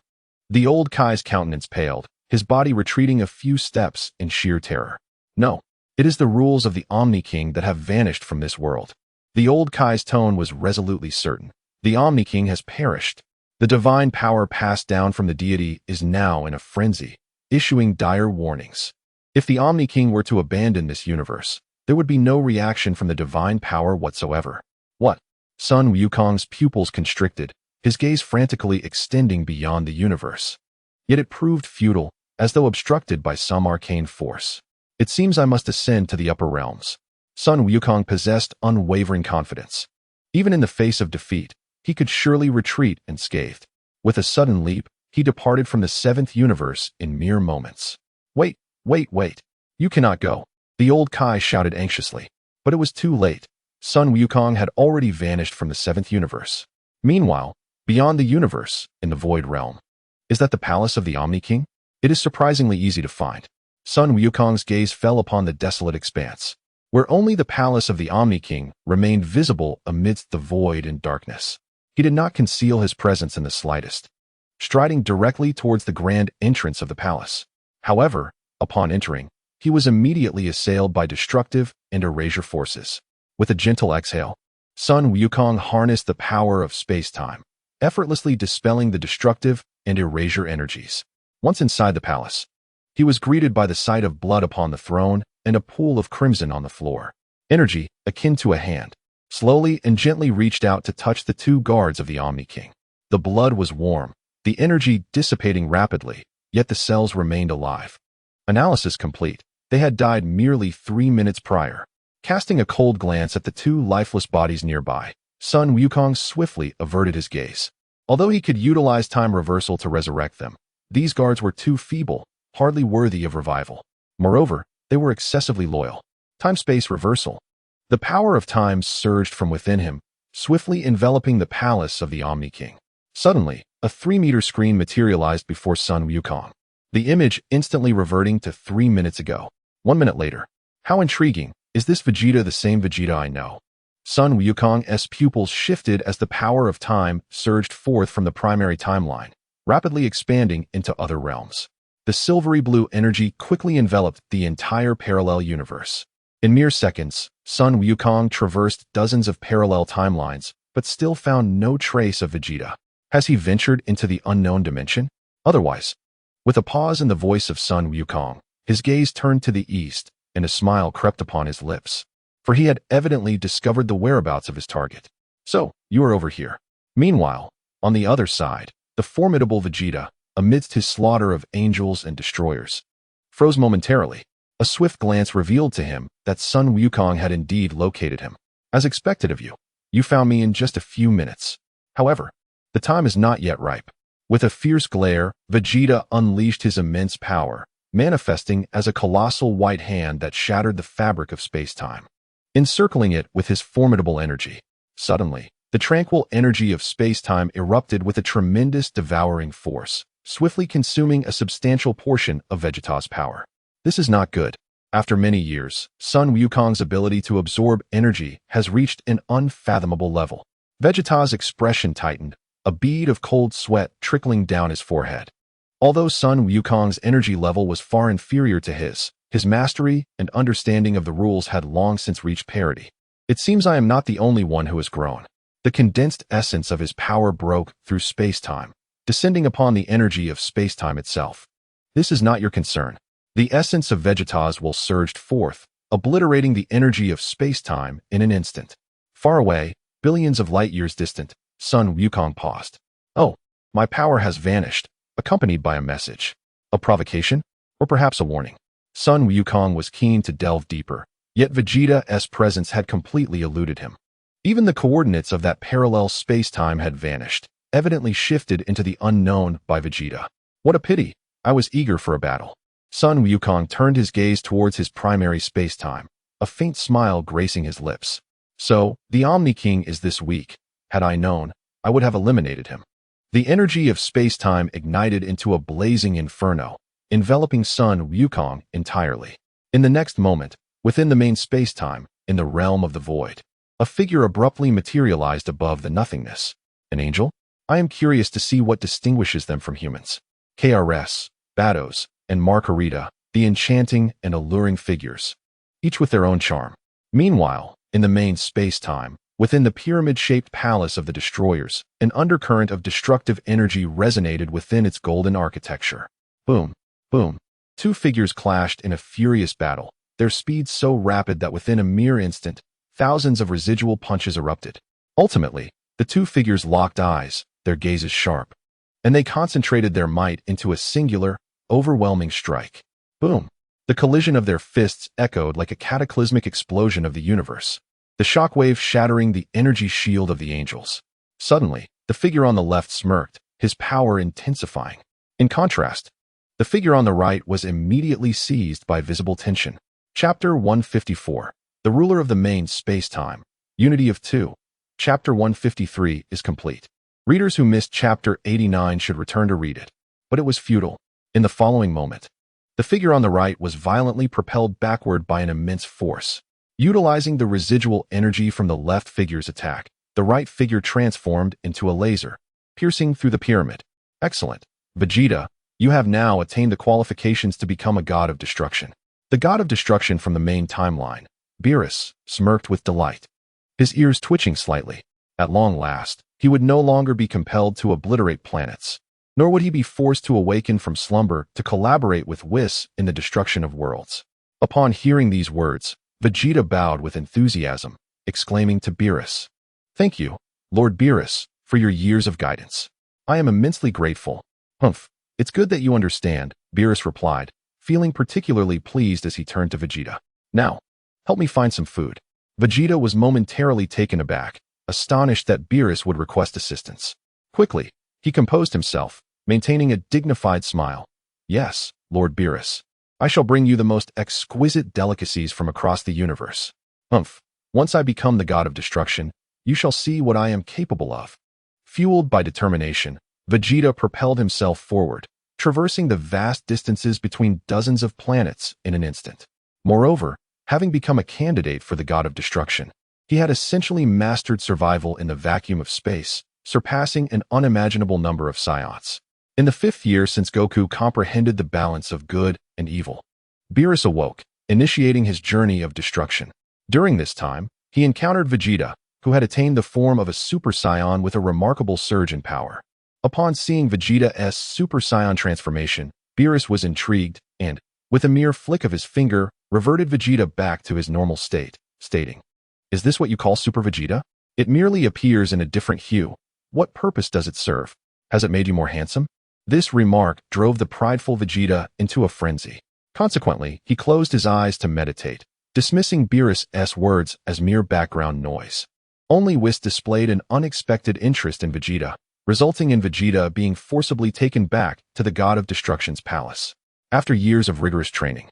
Speaker 1: The old Kai's countenance paled, his body retreating a few steps in sheer terror. No, it is the rules of the Omni King that have vanished from this world. The old Kai's tone was resolutely certain. The Omni King has perished. The divine power passed down from the deity is now in a frenzy, issuing dire warnings. If the Omni King were to abandon this universe, there would be no reaction from the divine power whatsoever. What? Sun Wukong's pupils constricted, his gaze frantically extending beyond the universe. Yet it proved futile, as though obstructed by some arcane force. It seems I must ascend to the upper realms. Sun Wukong possessed unwavering confidence. Even in the face of defeat, he could surely retreat unscathed. With a sudden leap, he departed from the seventh universe in mere moments. Wait. You cannot go. The old Kai shouted anxiously. But it was too late. Sun Wukong had already vanished from the seventh universe. Meanwhile, beyond the universe, in the void realm. Is that the palace of the Omni King? It is surprisingly easy to find. Sun Wukong's gaze fell upon the desolate expanse, where only the palace of the Omni King remained visible amidst the void and darkness. He did not conceal his presence in the slightest, striding directly towards the grand entrance of the palace. However, upon entering, he was immediately assailed by destructive and erasure forces. With a gentle exhale, Sun Wukong harnessed the power of space-time, effortlessly dispelling the destructive and erasure energies. Once inside the palace, he was greeted by the sight of blood upon the throne and a pool of crimson on the floor. Energy, akin to a hand, slowly and gently reached out to touch the two guards of the Omni King. The blood was warm, the energy dissipating rapidly, yet the cells remained alive. Analysis complete. They had died merely 3 minutes prior. Casting a cold glance at the two lifeless bodies nearby, Sun Wukong swiftly averted his gaze. Although he could utilize time reversal to resurrect them, these guards were too feeble, hardly worthy of revival. Moreover, they were excessively loyal. Time-space reversal. The power of time surged from within him, swiftly enveloping the palace of the Omni King. Suddenly, a 3-meter screen materialized before Sun Wukong. the image instantly reverting to 3 minutes ago. 1 minute later. How intriguing. Is this Vegeta the same Vegeta I know? Sun Wukong's pupils shifted as the power of time surged forth from the primary timeline, rapidly expanding into other realms. The silvery blue energy quickly enveloped the entire parallel universe. In mere seconds, Sun Wukong traversed dozens of parallel timelines, but still found no trace of Vegeta. Has he ventured into the unknown dimension? Otherwise, with a pause in the voice of Sun Wukong, his gaze turned to the east, and a smile crept upon his lips, for he had evidently discovered the whereabouts of his target. So, you are over here. Meanwhile, on the other side, the formidable Vegeta, amidst his slaughter of angels and destroyers, froze momentarily. A swift glance revealed to him that Sun Wukong had indeed located him. As expected of you, you found me in just a few minutes. However, the time is not yet ripe. With a fierce glare, Vegeta unleashed his immense power, manifesting as a colossal white hand that shattered the fabric of space-time, encircling it with his formidable energy. Suddenly, the tranquil energy of space-time erupted with a tremendous devouring force, swiftly consuming a substantial portion of Vegeta's power. This is not good. After many years, Sun Wukong's ability to absorb energy has reached an unfathomable level. Vegeta's expression tightened, a bead of cold sweat trickling down his forehead. Although Sun Wukong's energy level was far inferior to his mastery and understanding of the rules had long since reached parity. It seems I am not the only one who has grown. The condensed essence of his power broke through space-time, descending upon the energy of space-time itself. This is not your concern. The essence of Vegeta's will surged forth, obliterating the energy of space-time in an instant. Far away, billions of light-years distant, Sun Wukong paused. Oh, my power has vanished, accompanied by a message. A provocation? Or perhaps a warning? Sun Wukong was keen to delve deeper, yet Vegeta's presence had completely eluded him. Even the coordinates of that parallel space-time had vanished, evidently shifted into the unknown by Vegeta. What a pity! I was eager for a battle. Sun Wukong turned his gaze towards his primary space-time, a faint smile gracing his lips. So, the Omni King is this weak. Had I known, I would have eliminated him. The energy of space-time ignited into a blazing inferno, enveloping Sun Wukong entirely. In the next moment, within the main space-time, in the realm of the void, a figure abruptly materialized above the nothingness. An angel? I am curious to see what distinguishes them from humans. KRS, Bados, and Margarita, the enchanting and alluring figures, each with their own charm. Meanwhile, in the main space-time, within the pyramid-shaped palace of the destroyers, an undercurrent of destructive energy resonated within its golden architecture. Boom, boom. Two figures clashed in a furious battle, their speed so rapid that within a mere instant, thousands of residual punches erupted. Ultimately, the two figures locked eyes, their gazes sharp, and they concentrated their might into a singular, overwhelming strike. Boom. The collision of their fists echoed like a cataclysmic explosion of the universe, the shockwave shattering the energy shield of the angels. Suddenly, the figure on the left smirked, his power intensifying. In contrast, the figure on the right was immediately seized by visible tension. Chapter 154. The Ruler of the Main Space-Time. Unity of Two. Chapter 153 is complete. Readers who missed Chapter 89 should return to read it. But it was futile. In the following moment, the figure on the right was violently propelled backward by an immense force. Utilizing the residual energy from the left figure's attack, the right figure transformed into a laser, piercing through the pyramid. Excellent. Vegeta, you have now attained the qualifications to become a god of destruction. The god of destruction from the main timeline, Beerus, smirked with delight, his ears twitching slightly. At long last, he would no longer be compelled to obliterate planets, nor would he be forced to awaken from slumber to collaborate with Whis in the destruction of worlds. Upon hearing these words, Vegeta bowed with enthusiasm, exclaiming to Beerus, "Thank you, Lord Beerus, for your years of guidance. I am immensely grateful." "Humph, it's good that you understand," Beerus replied, feeling particularly pleased as he turned to Vegeta. "Now, help me find some food." Vegeta was momentarily taken aback, astonished that Beerus would request assistance. Quickly, he composed himself, maintaining a dignified smile. "Yes, Lord Beerus. I shall bring you the most exquisite delicacies from across the universe. Humph, once I become the god of destruction, you shall see what I am capable of." Fueled by determination, Vegeta propelled himself forward, traversing the vast distances between dozens of planets in an instant. Moreover, having become a candidate for the god of destruction, he had essentially mastered survival in the vacuum of space, surpassing an unimaginable number of psiots. In the 5th year since Goku comprehended the balance of good and evil, Beerus awoke, initiating his journey of destruction. During this time, he encountered Vegeta, who had attained the form of a Super Saiyan with a remarkable surge in power. Upon seeing Vegeta's Super Saiyan transformation, Beerus was intrigued and, with a mere flick of his finger, reverted Vegeta back to his normal state, stating, "Is this what you call Super Vegeta? It merely appears in a different hue. What purpose does it serve? Has it made you more handsome?" This remark drove the prideful Vegeta into a frenzy. Consequently, he closed his eyes to meditate, dismissing Beerus' words as mere background noise. Only Whis displayed an unexpected interest in Vegeta, resulting in Vegeta being forcibly taken back to the God of Destruction's palace. After years of rigorous training,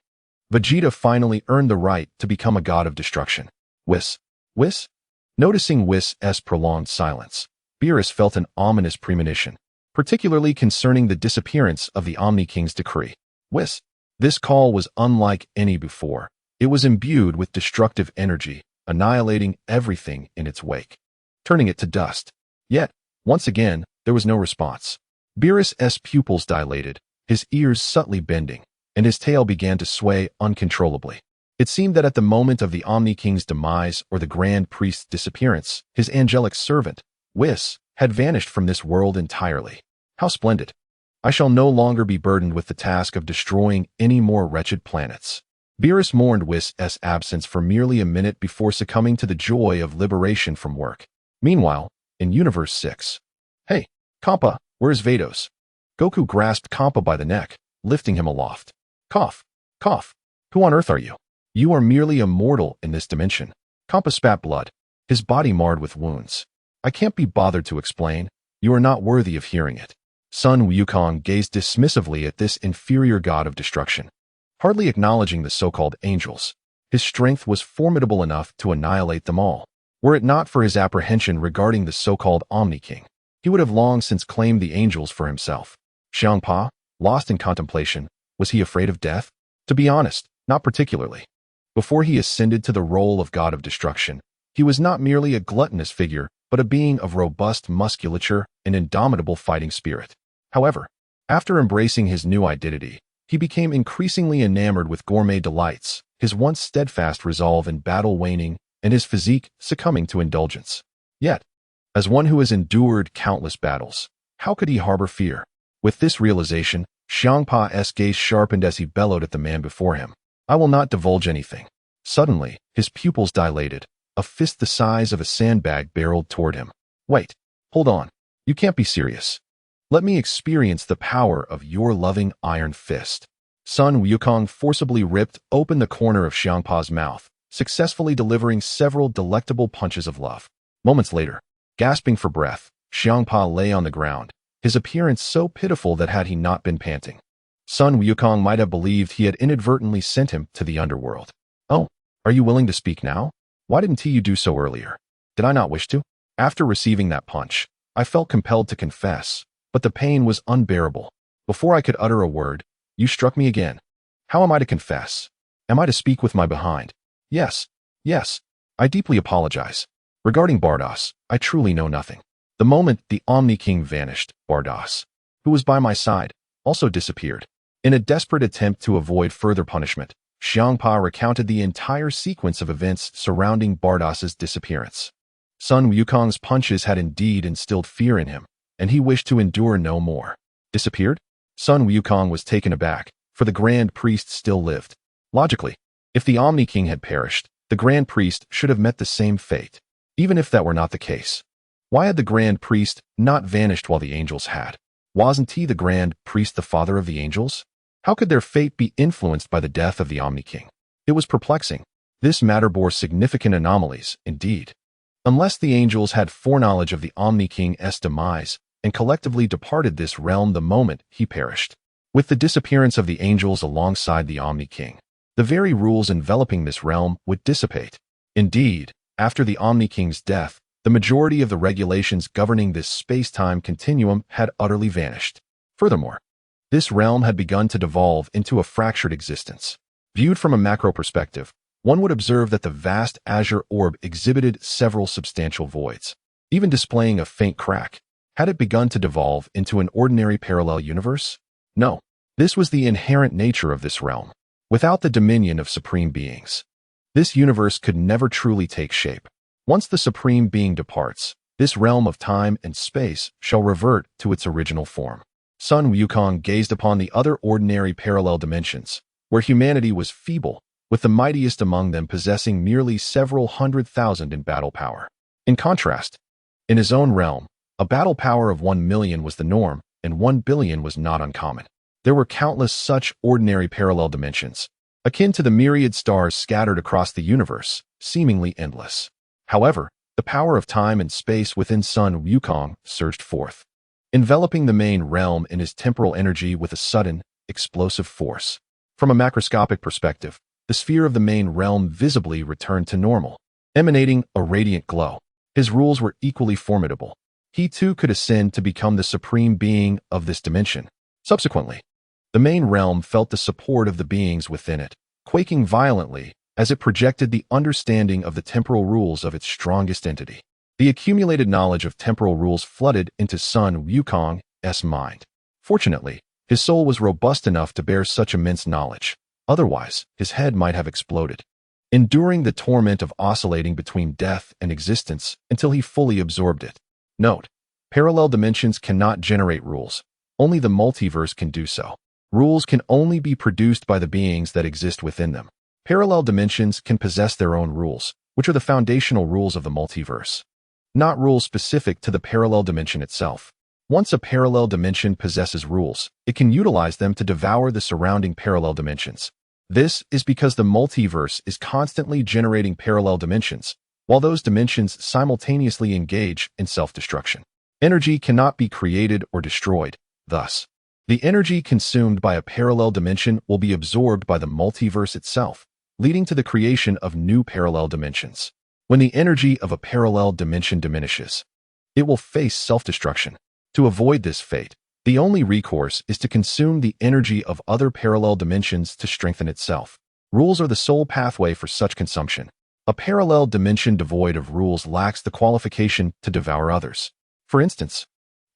Speaker 1: Vegeta finally earned the right to become a God of Destruction. Whis? Noticing Whis' prolonged silence, Beerus felt an ominous premonition, particularly concerning the disappearance of the Omni King's decree. Whis. This call was unlike any before. It was imbued with destructive energy, annihilating everything in its wake, turning it to dust. Yet, once again, there was no response. Beerus' pupils dilated, his ears subtly bending, and his tail began to sway uncontrollably. It seemed that at the moment of the Omni King's demise or the Grand Priest's disappearance, his angelic servant, Whis, had vanished from this world entirely. How splendid! I shall no longer be burdened with the task of destroying any more wretched planets. Beerus mourned Whis' absence for merely a minute before succumbing to the joy of liberation from work. Meanwhile, in Universe 6. "Hey, Kappa, where's Vados?" Goku grasped Kappa by the neck, lifting him aloft. "Cough, cough. Who on earth are you? You are merely a mortal in this dimension." Kappa spat blood, his body marred with wounds. "I can't be bothered to explain. You are not worthy of hearing it." Sun Wukong gazed dismissively at this inferior god of destruction, hardly acknowledging the so-called angels. His strength was formidable enough to annihilate them all. Were it not for his apprehension regarding the so-called Omni King, he would have long since claimed the angels for himself. Xiangpa, lost in contemplation, was he afraid of death? To be honest, not particularly. Before he ascended to the role of god of destruction, he was not merely a gluttonous figure, but a being of robust musculature and indomitable fighting spirit. However, after embracing his new identity, he became increasingly enamored with gourmet delights, his once steadfast resolve in battle waning, and his physique succumbing to indulgence. Yet, as one who has endured countless battles, how could he harbor fear? With this realization, Xiangpa's gaze sharpened as he bellowed at the man before him. "I will not divulge anything." Suddenly, his pupils dilated. A fist the size of a sandbag barreled toward him. "Wait, hold on. You can't be serious. Let me experience the power of your loving iron fist." Sun Wukong forcibly ripped open the corner of Xiangpa's mouth, successfully delivering several delectable punches of love. Moments later, gasping for breath, Xiangpa lay on the ground, his appearance so pitiful that had he not been panting, Sun Wukong might have believed he had inadvertently sent him to the underworld. "Oh, are you willing to speak now? Why didn't you do so earlier?" "Did I not wish to?" After receiving that punch, I felt compelled to confess, but the pain was unbearable. Before I could utter a word, you struck me again. How am I to confess? Am I to speak with my behind? Yes, I deeply apologize. Regarding Bardos, I truly know nothing. The moment the Omni King vanished, Bardos, who was by my side, also disappeared. In a desperate attempt to avoid further punishment, Xiangpa recounted the entire sequence of events surrounding Bardos's disappearance. Sun Wukong's punches had indeed instilled fear in him, and he wished to endure no more. Disappeared? Sun Wukong was taken aback, for the Grand Priest still lived. Logically, if the Omni King had perished, the Grand Priest should have met the same fate. Even if that were not the case, why had the Grand Priest not vanished while the angels had? Wasn't he the Grand Priest the father of the angels? How could their fate be influenced by the death of the Omni King? It was perplexing. This matter bore significant anomalies, indeed. Unless the angels had foreknowledge of the Omni King's demise and collectively departed this realm the moment he perished. With the disappearance of the angels alongside the Omni King, the very rules enveloping this realm would dissipate. Indeed, after the Omni King's death, the majority of the regulations governing this space-time continuum had utterly vanished. Furthermore, This realm had begun to devolve into a fractured existence. Viewed from a macro perspective, one would observe that the vast azure orb exhibited several substantial voids, even displaying a faint crack. Had it begun to devolve into an ordinary parallel universe? No. This was the inherent nature of this realm. Without the dominion of supreme beings, this universe could never truly take shape. Once the supreme being departs, this realm of time and space shall revert to its original form. Sun Wukong gazed upon the other ordinary parallel dimensions, where humanity was feeble, with the mightiest among them possessing merely several 100,000 in battle power. In contrast, in his own realm, a battle power of 1 million was the norm, and 1 billion was not uncommon. There were countless such ordinary parallel dimensions, akin to the myriad stars scattered across the universe, seemingly endless. However, the power of time and space within Sun Wukong surged forth, enveloping the main realm in his temporal energy with a sudden, explosive force. From a macroscopic perspective, the sphere of the main realm visibly returned to normal, emanating a radiant glow. His rules were equally formidable. He too could ascend to become the supreme being of this dimension. Subsequently, the main realm felt the support of the beings within it, quaking violently as it projected the understanding of the temporal rules of its strongest entity. The accumulated knowledge of temporal rules flooded into Sun Wukong's mind. Fortunately, his soul was robust enough to bear such immense knowledge. Otherwise, his head might have exploded, enduring the torment of oscillating between death and existence until he fully absorbed it. Note: parallel dimensions cannot generate rules. Only the multiverse can do so. Rules can only be produced by the beings that exist within them. Parallel dimensions can possess their own rules, which are the foundational rules of the multiverse, not rules specific to the parallel dimension itself. Once a parallel dimension possesses rules, it can utilize them to devour the surrounding parallel dimensions. This is because the multiverse is constantly generating parallel dimensions, while those dimensions simultaneously engage in self-destruction. Energy cannot be created or destroyed. Thus, the energy consumed by a parallel dimension will be absorbed by the multiverse itself, leading to the creation of new parallel dimensions. When the energy of a parallel dimension diminishes, it will face self-destruction. To avoid this fate, the only recourse is to consume the energy of other parallel dimensions to strengthen itself. Rules are the sole pathway for such consumption. A parallel dimension devoid of rules lacks the qualification to devour others. For instance,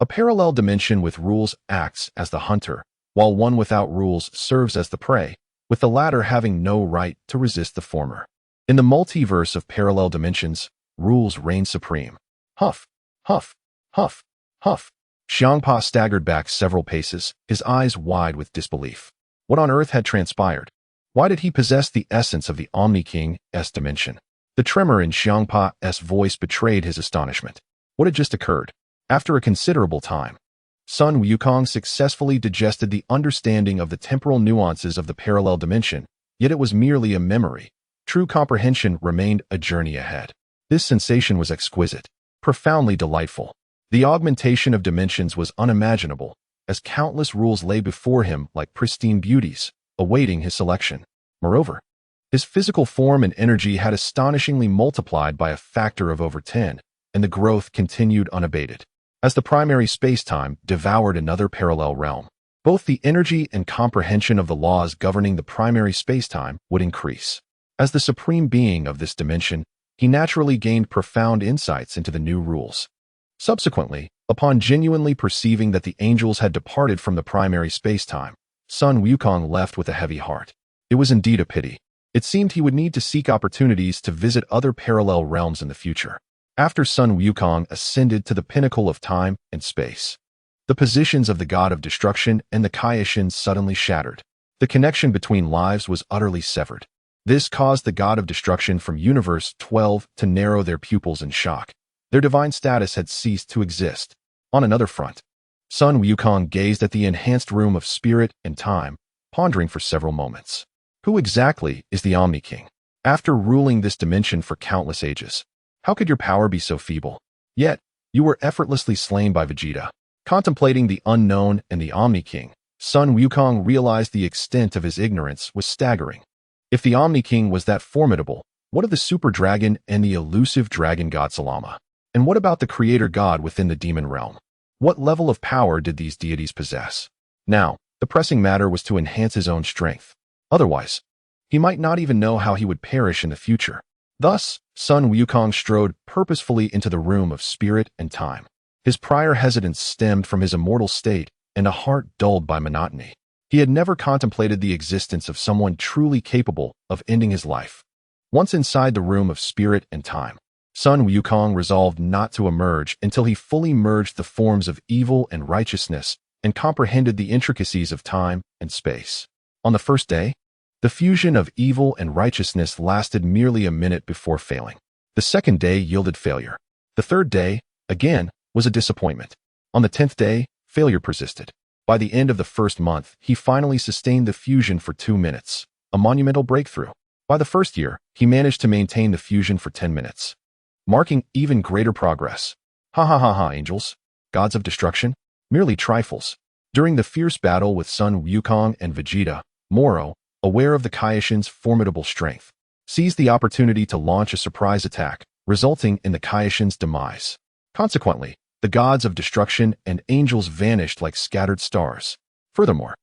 Speaker 1: a parallel dimension with rules acts as the hunter, while one without rules serves as the prey, with the latter having no right to resist the former. In the multiverse of parallel dimensions, rules reign supreme. Huff, huff, huff, huff. Xiangpa staggered back several paces, his eyes wide with disbelief. What on earth had transpired? Why did he possess the essence of the Omni King's dimension? The tremor in Xiangpa's voice betrayed his astonishment. What had just occurred? After a considerable time, Sun Wukong successfully digested the understanding of the temporal nuances of the parallel dimension, yet it was merely a memory. True comprehension remained a journey ahead. This sensation was exquisite, profoundly delightful. The augmentation of dimensions was unimaginable, as countless rules lay before him like pristine beauties, awaiting his selection. Moreover, his physical form and energy had astonishingly multiplied by a factor of over 10, and the growth continued unabated. As the primary space-time devoured another parallel realm, both the energy and comprehension of the laws governing the primary space-time would increase. As the supreme being of this dimension, he naturally gained profound insights into the new rules. Subsequently, upon genuinely perceiving that the angels had departed from the primary space-time, Sun Wukong left with a heavy heart. It was indeed a pity. It seemed he would need to seek opportunities to visit other parallel realms in the future. After Sun Wukong ascended to the pinnacle of time and space, the positions of the god of destruction and the Kaioshin suddenly shattered. The connection between lives was utterly severed. This caused the god of destruction from Universe 12 to narrow their pupils in shock. Their divine status had ceased to exist. On another front, Sun Wukong gazed at the enhanced room of spirit and time, pondering for several moments. Who exactly is the Omni King? After ruling this dimension for countless ages, how could your power be so feeble? Yet, you were effortlessly slain by Vegeta. Contemplating the unknown and the Omni King, Sun Wukong realized the extent of his ignorance was staggering. If the Omni King was that formidable, what of the Super Dragon and the elusive Dragon God Salama? And what about the Creator God within the demon realm? What level of power did these deities possess? Now, the The pressing matter was to enhance his own strength. Otherwise, he might not even know how he would perish in the future. Thus, Sun Wukong strode purposefully into the room of spirit and time. His prior hesitance stemmed from his immortal state and a heart dulled by monotony. He had never contemplated the existence of someone truly capable of ending his life. Once inside the room of spirit and time, Sun Wukong resolved not to emerge until he fully merged the forms of evil and righteousness and comprehended the intricacies of time and space. On the first day, the fusion of evil and righteousness lasted merely a minute before failing. The second day yielded failure. The third day, again, was a disappointment. On the 10th day, failure persisted. By the end of the first month, he finally sustained the fusion for 2 minutes, a monumental breakthrough. By the first year, he managed to maintain the fusion for 10 minutes, marking even greater progress. Ha ha ha ha, angels, gods of destruction, merely trifles. During the fierce battle with Sun Wukong and Vegeta, Moro, aware of the Kaioshin's formidable strength, seized the opportunity to launch a surprise attack, resulting in the Kaioshin's demise. Consequently, the gods of destruction and angels vanished like scattered stars. Furthermore,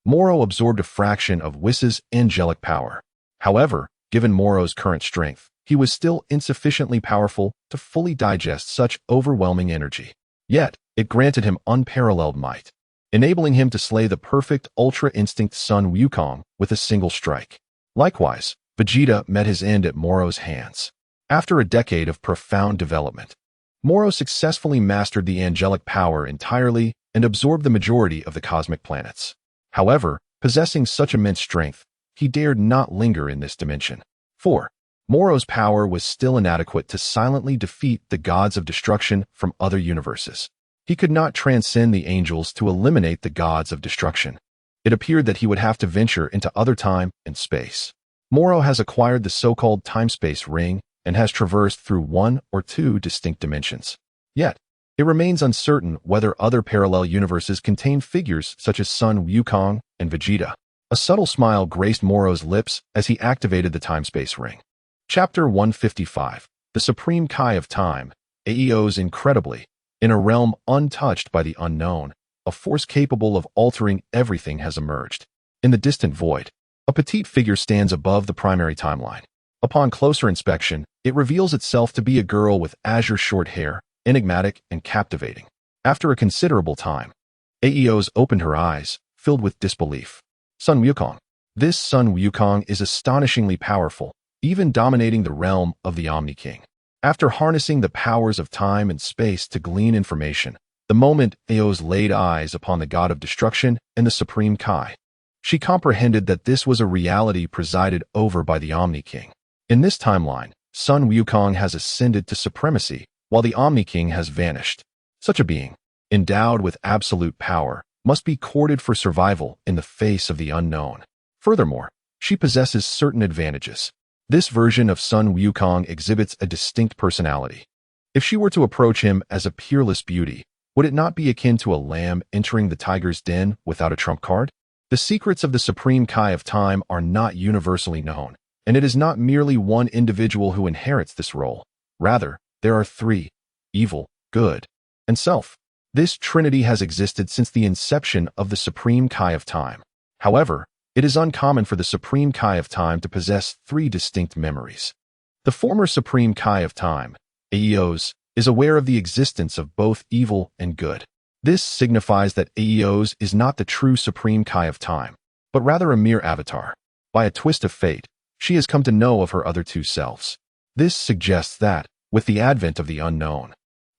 Speaker 1: Moro absorbed a fraction of Whis' angelic power. However, given Moro's current strength, he was still insufficiently powerful to fully digest such overwhelming energy. Yet, it granted him unparalleled might, enabling him to slay the perfect Ultra Instinct Sun Wukong with a single strike. Likewise, Vegeta met his end at Moro's hands. After a decade of profound development, Moro successfully mastered the angelic power entirely and absorbed the majority of the cosmic planets. However, possessing such immense strength, he dared not linger in this dimension. 4. Moro's power was still inadequate to silently defeat the gods of destruction from other universes. He could not transcend the angels to eliminate the gods of destruction. It appeared that he would have to venture into other time and space. Moro has acquired the so-called time-space ring and has traversed through 1 or 2 distinct dimensions. Yet, it remains uncertain whether other parallel universes contain figures such as Sun Wukong and Vegeta. A subtle smile graced Moro's lips as he activated the time-space ring. Chapter 155. The Supreme Kai of Time. AEOs incredibly, in a realm untouched by the unknown, a force capable of altering everything has emerged. In the distant void, a petite figure stands above the primary timeline. Upon closer inspection, it reveals itself to be a girl with azure short hair, enigmatic and captivating. After a considerable time, AEOs opened her eyes, filled with disbelief. Sun Wukong. This Sun Wukong is astonishingly powerful, even dominating the realm of the Omni King. After harnessing the powers of time and space to glean information, the moment AEOs laid eyes upon the god of destruction and the Supreme Kai, she comprehended that this was a reality presided over by the Omni King. In this timeline, Sun Wukong has ascended to supremacy, while the Omni King has vanished. Such a being, endowed with absolute power, must be courted for survival in the face of the unknown. Furthermore, she possesses certain advantages. This version of Sun Wukong exhibits a distinct personality. If she were to approach him as a peerless beauty, would it not be akin to a lamb entering the tiger's den without a trump card? The secrets of the Supreme Kai of Time are not universally known, and it is not merely one individual who inherits this role. Rather, there are 3: evil, good, and self. This trinity has existed since the inception of the Supreme Kai of Time. However, it is uncommon for the Supreme Kai of Time to possess 3 distinct memories. The former Supreme Kai of Time, AEOs, is aware of the existence of both evil and good. This signifies that AEOs is not the true Supreme Kai of Time, but rather a mere avatar. By a twist of fate, she has come to know of her other 2 selves. This suggests that, with the advent of the unknown,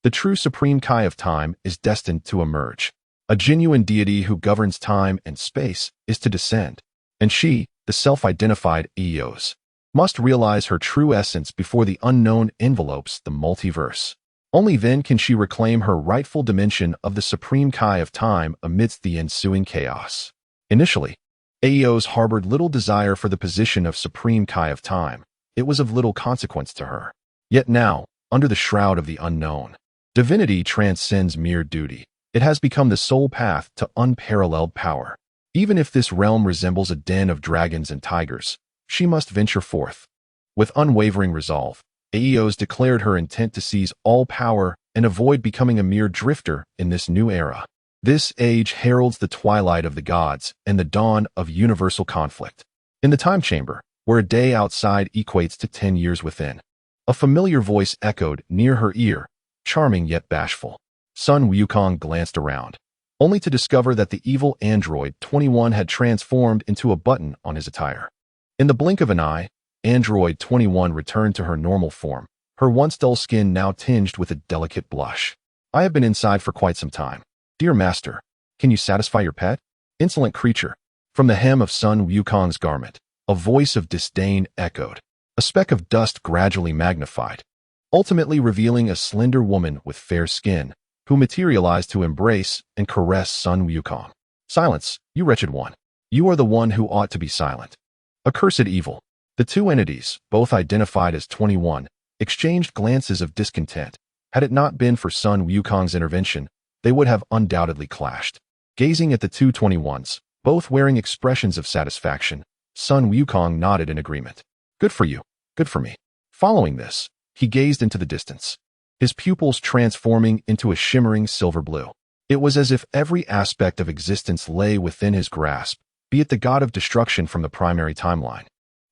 Speaker 1: the true Supreme Kai of Time is destined to emerge. A genuine deity who governs time and space is to descend, and she, the self-identified AEOs, must realize her true essence before the unknown envelopes the multiverse. Only then can she reclaim her rightful dimension of the Supreme Kai of Time amidst the ensuing chaos. Initially, AEOs harbored little desire for the position of Supreme Kai of Time. It was of little consequence to her. Yet now, under the shroud of the unknown, divinity transcends mere duty. It has become the sole path to unparalleled power. Even if this realm resembles a den of dragons and tigers, she must venture forth. With unwavering resolve, AEOs declared her intent to seize all power and avoid becoming a mere drifter in this new era. This age heralds the twilight of the gods and the dawn of universal conflict. In the time chamber, where a day outside equates to 10 years within, a familiar voice echoed near her ear, charming yet bashful. Sun Wukong glanced around, only to discover that the evil android 21 had transformed into a button on his attire. In the blink of an eye, Android 21 returned to her normal form, her once dull skin now tinged with a delicate blush. I have been inside for quite some time. Dear master, can you satisfy your pet? Insolent creature. From the hem of Sun Wukong's garment, a voice of disdain echoed. A speck of dust gradually magnified, ultimately revealing a slender woman with fair skin, who materialized to embrace and caress Sun Wukong. Silence, you wretched one. You are the one who ought to be silent. Accursed evil. The two entities, both identified as 21, exchanged glances of discontent. Had it not been for Sun Wukong's intervention, they would have undoubtedly clashed. Gazing at the two 21s, both wearing expressions of satisfaction, Sun Wukong nodded in agreement. Good for you. Good for me. Following this, he gazed into the distance, his pupils transforming into a shimmering silver blue. It was as if every aspect of existence lay within his grasp, be it the god of destruction from the primary timeline,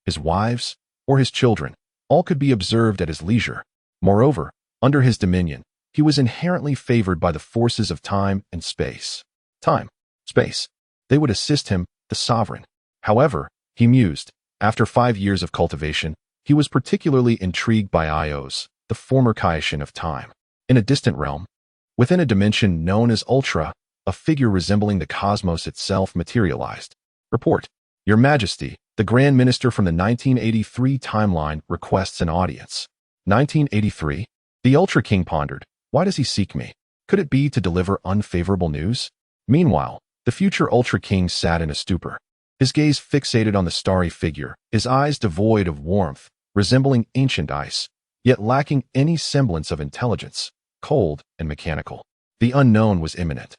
Speaker 1: his wives, or his children, all could be observed at his leisure. Moreover, under his dominion, he was inherently favored by the forces of time and space. Time, space. They would assist him, the sovereign. However, he mused, after 5 years of cultivation, he was particularly intrigued by Ios, the former Kaishin of time. In a distant realm, within a dimension known as Ultra, a figure resembling the cosmos itself materialized. Report. Your Majesty, the Grand Minister from the 1983 timeline requests an audience. 1983? The Ultra King pondered. Why does he seek me? Could it be to deliver unfavorable news? Meanwhile, the future Ultra King sat in a stupor, his gaze fixated on the starry figure, his eyes devoid of warmth, resembling ancient ice, yet lacking any semblance of intelligence, cold and mechanical. The unknown was imminent.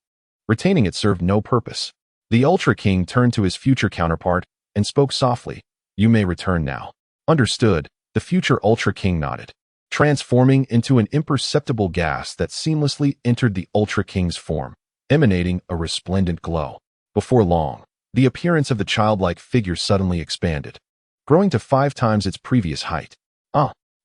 Speaker 1: Retaining it served no purpose. The Ultra King turned to his future counterpart and spoke softly. You may return now. Understood, the future Ultra King nodded, transforming into an imperceptible gas that seamlessly entered the Ultra King's form, emanating a resplendent glow. Before long, the appearance of the childlike figure suddenly expanded, growing to 5 times its previous height.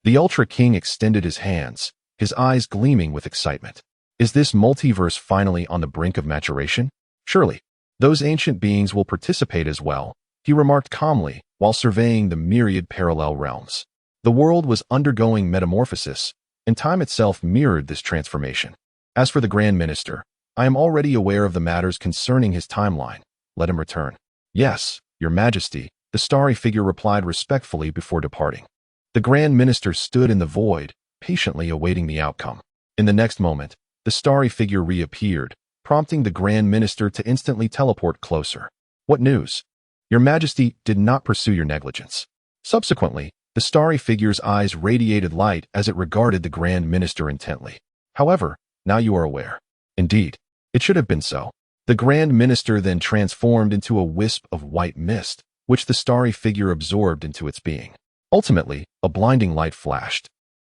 Speaker 1: The Ultra King extended his hands, his eyes gleaming with excitement. Is this multiverse finally on the brink of maturation? Surely, those ancient beings will participate as well, he remarked calmly while surveying the myriad parallel realms. The world was undergoing metamorphosis, and time itself mirrored this transformation. As for the Grand Minister, I am already aware of the matters concerning his timeline. Let him return. Yes, Your Majesty, the starry figure replied respectfully before departing. The Grand Minister stood in the void, patiently awaiting the outcome. In the next moment, the starry figure reappeared, prompting the Grand Minister to instantly teleport closer. What news? Your Majesty did not pursue your negligence. Subsequently, the starry figure's eyes radiated light as it regarded the Grand Minister intently. However, now you are aware. Indeed, it should have been so. The Grand Minister then transformed into a wisp of white mist, which the starry figure absorbed into its being. Ultimately, a blinding light flashed,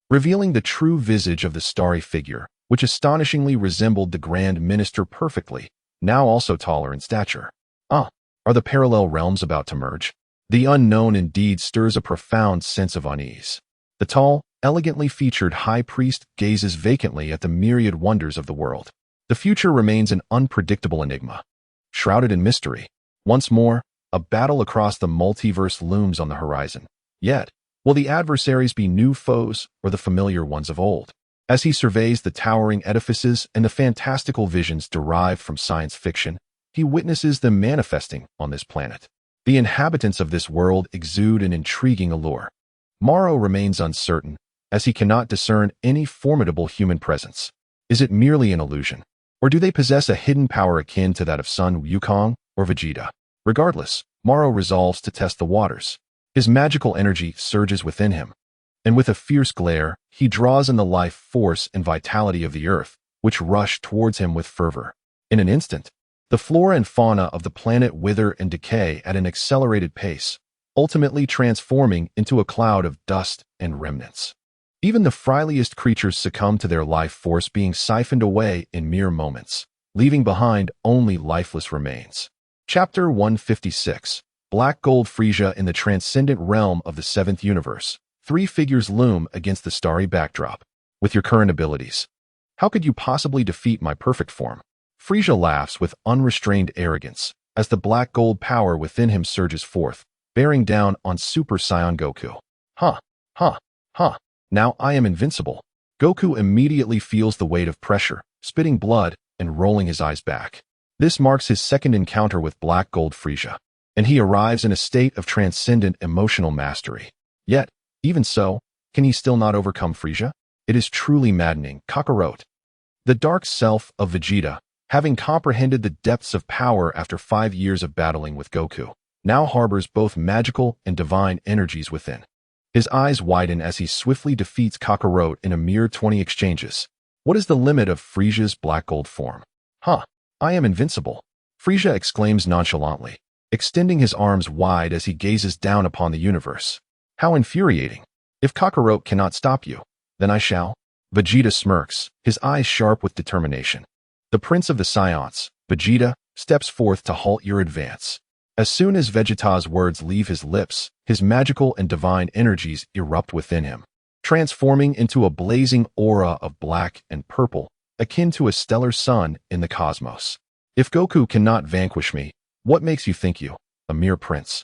Speaker 1: revealing the true visage of the starry figure, which astonishingly resembled the Grand Minister perfectly, now also taller in stature. Are the parallel realms about to merge? The unknown indeed stirs a profound sense of unease. The tall, elegantly featured high priest gazes vacantly at the myriad wonders of the world. The future remains an unpredictable enigma, shrouded in mystery. Once more, a battle across the multiverse looms on the horizon. Yet, will the adversaries be new foes or the familiar ones of old? As he surveys the towering edifices and the fantastical visions derived from science fiction, he witnesses them manifesting on this planet. The inhabitants of this world exude an intriguing allure. Morrow remains uncertain, as he cannot discern any formidable human presence. Is it merely an illusion? Or do they possess a hidden power akin to that of Sun Wukong or Vegeta? Regardless, Morrow resolves to test the waters. His magical energy surges within him, and with a fierce glare, he draws in the life force and vitality of the earth, which rush towards him with fervor. In an instant, the flora and fauna of the planet wither and decay at an accelerated pace, ultimately transforming into a cloud of dust and remnants. Even the frailest creatures succumb to their life force being siphoned away in mere moments. leaving behind only lifeless remains. Chapter 156. Black Gold Frieza in the Transcendent Realm of the Seventh Universe. Three figures loom against the starry backdrop. With your current abilities, how could you possibly defeat my perfect form? Frieza laughs with unrestrained arrogance as the black gold power within him surges forth, bearing down on Super Saiyan Goku. Huh, huh, huh. Now I am invincible. Goku immediately feels the weight of pressure, spitting blood and rolling his eyes back. This marks his second encounter with Black Gold Frieza, and he arrives in a state of transcendent emotional mastery. Yet, even so, can he still not overcome Frieza? It is truly maddening. Kakarot, the dark self of Vegeta, having comprehended the depths of power after 5 years of battling with Goku, now harbors both magical and divine energies within. His eyes widen as he swiftly defeats Kakarot in a mere 20 exchanges. What is the limit of Frieza's black gold form? Huh, I am invincible, Frieza exclaims nonchalantly, extending his arms wide as he gazes down upon the universe. How infuriating. If Kakarot cannot stop you, then I shall. Vegeta smirks, his eyes sharp with determination. The Prince of the Saiyans, Vegeta, steps forth to halt your advance. As soon as Vegeta's words leave his lips, his magical and divine energies erupt within him, transforming into a blazing aura of black and purple, akin to a stellar sun in the cosmos. If Goku cannot vanquish me, what makes you think you, a mere prince,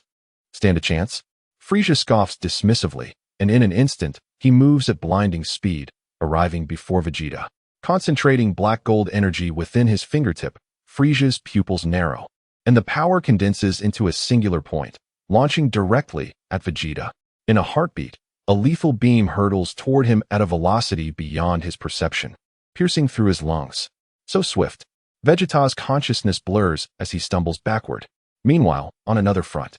Speaker 1: stand a chance? Frieza scoffs dismissively, and in an instant, he moves at blinding speed, arriving before Vegeta. Concentrating black gold energy within his fingertip, Frieza's pupils narrow, and the power condenses into a singular point, launching directly at Vegeta. In a heartbeat, a lethal beam hurtles toward him at a velocity beyond his perception, piercing through his lungs. So swift, Vegeta's consciousness blurs as he stumbles backward. Meanwhile, on another front,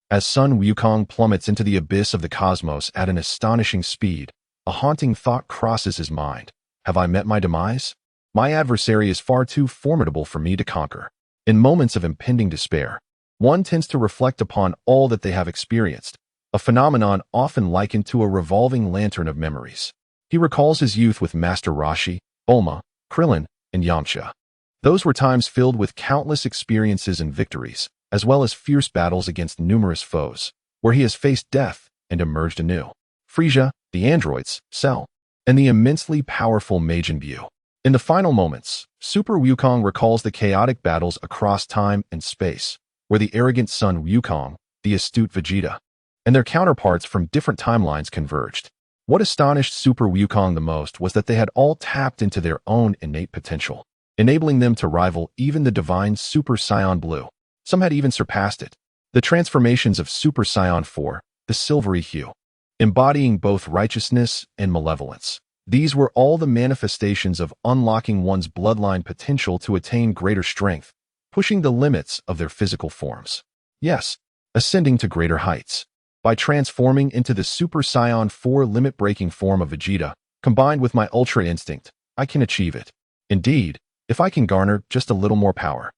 Speaker 1: as Sun Wukong plummets into the abyss of the cosmos at an astonishing speed, a haunting thought crosses his mind. Have I met my demise? My adversary is far too formidable for me to conquer. In moments of impending despair, one tends to reflect upon all that they have experienced, a phenomenon often likened to a revolving lantern of memories. He recalls his youth with Master Roshi, Bulma, Krillin, and Yamcha. Those were times filled with countless experiences and victories, as well as fierce battles against numerous foes, where he has faced death and emerged anew. Frieza, the androids, Cell, and the immensely powerful Majin Buu. In the final moments, Super Wukong recalls the chaotic battles across time and space, where the arrogant Sun Wukong, the astute Vegeta, and their counterparts from different timelines converged. What astonished Super Wukong the most was that they had all tapped into their own innate potential, enabling them to rival even the divine Super Saiyan Blue. Some had even surpassed it. The transformations of Super Saiyan 4, the silvery hue, embodying both righteousness and malevolence. These were all the manifestations of unlocking one's bloodline potential to attain greater strength, pushing the limits of their physical forms. Yes, ascending to greater heights. By transforming into the Super Saiyan 4 limit-breaking form of Vegeta, combined with my Ultra Instinct, I can achieve it. Indeed, if I can garner just a little more power.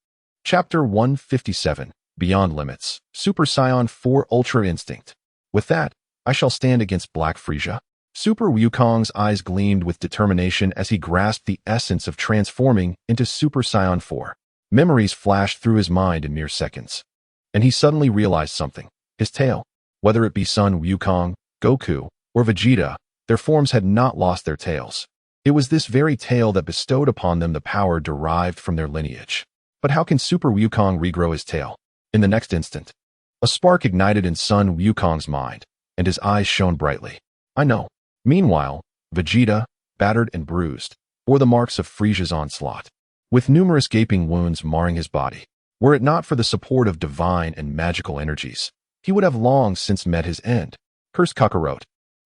Speaker 1: Chapter 157, Beyond Limits, Super Saiyan 4 Ultra Instinct. With that, I shall stand against Black Frieza. Super Wukong's eyes gleamed with determination as he grasped the essence of transforming into Super Saiyan 4. Memories flashed through his mind in mere seconds, and he suddenly realized something. His tail, whether it be Sun Wukong, Goku, or Vegeta, their forms had not lost their tails. It was this very tail that bestowed upon them the power derived from their lineage. But how can Super Wukong regrow his tail? In the next instant, a spark ignited in Sun Wukong's mind, and his eyes shone brightly. I know. Meanwhile, Vegeta, battered and bruised, bore the marks of Frieza's onslaught, with numerous gaping wounds marring his body. Were it not for the support of divine and magical energies, he would have long since met his end. Cursed Kakarot.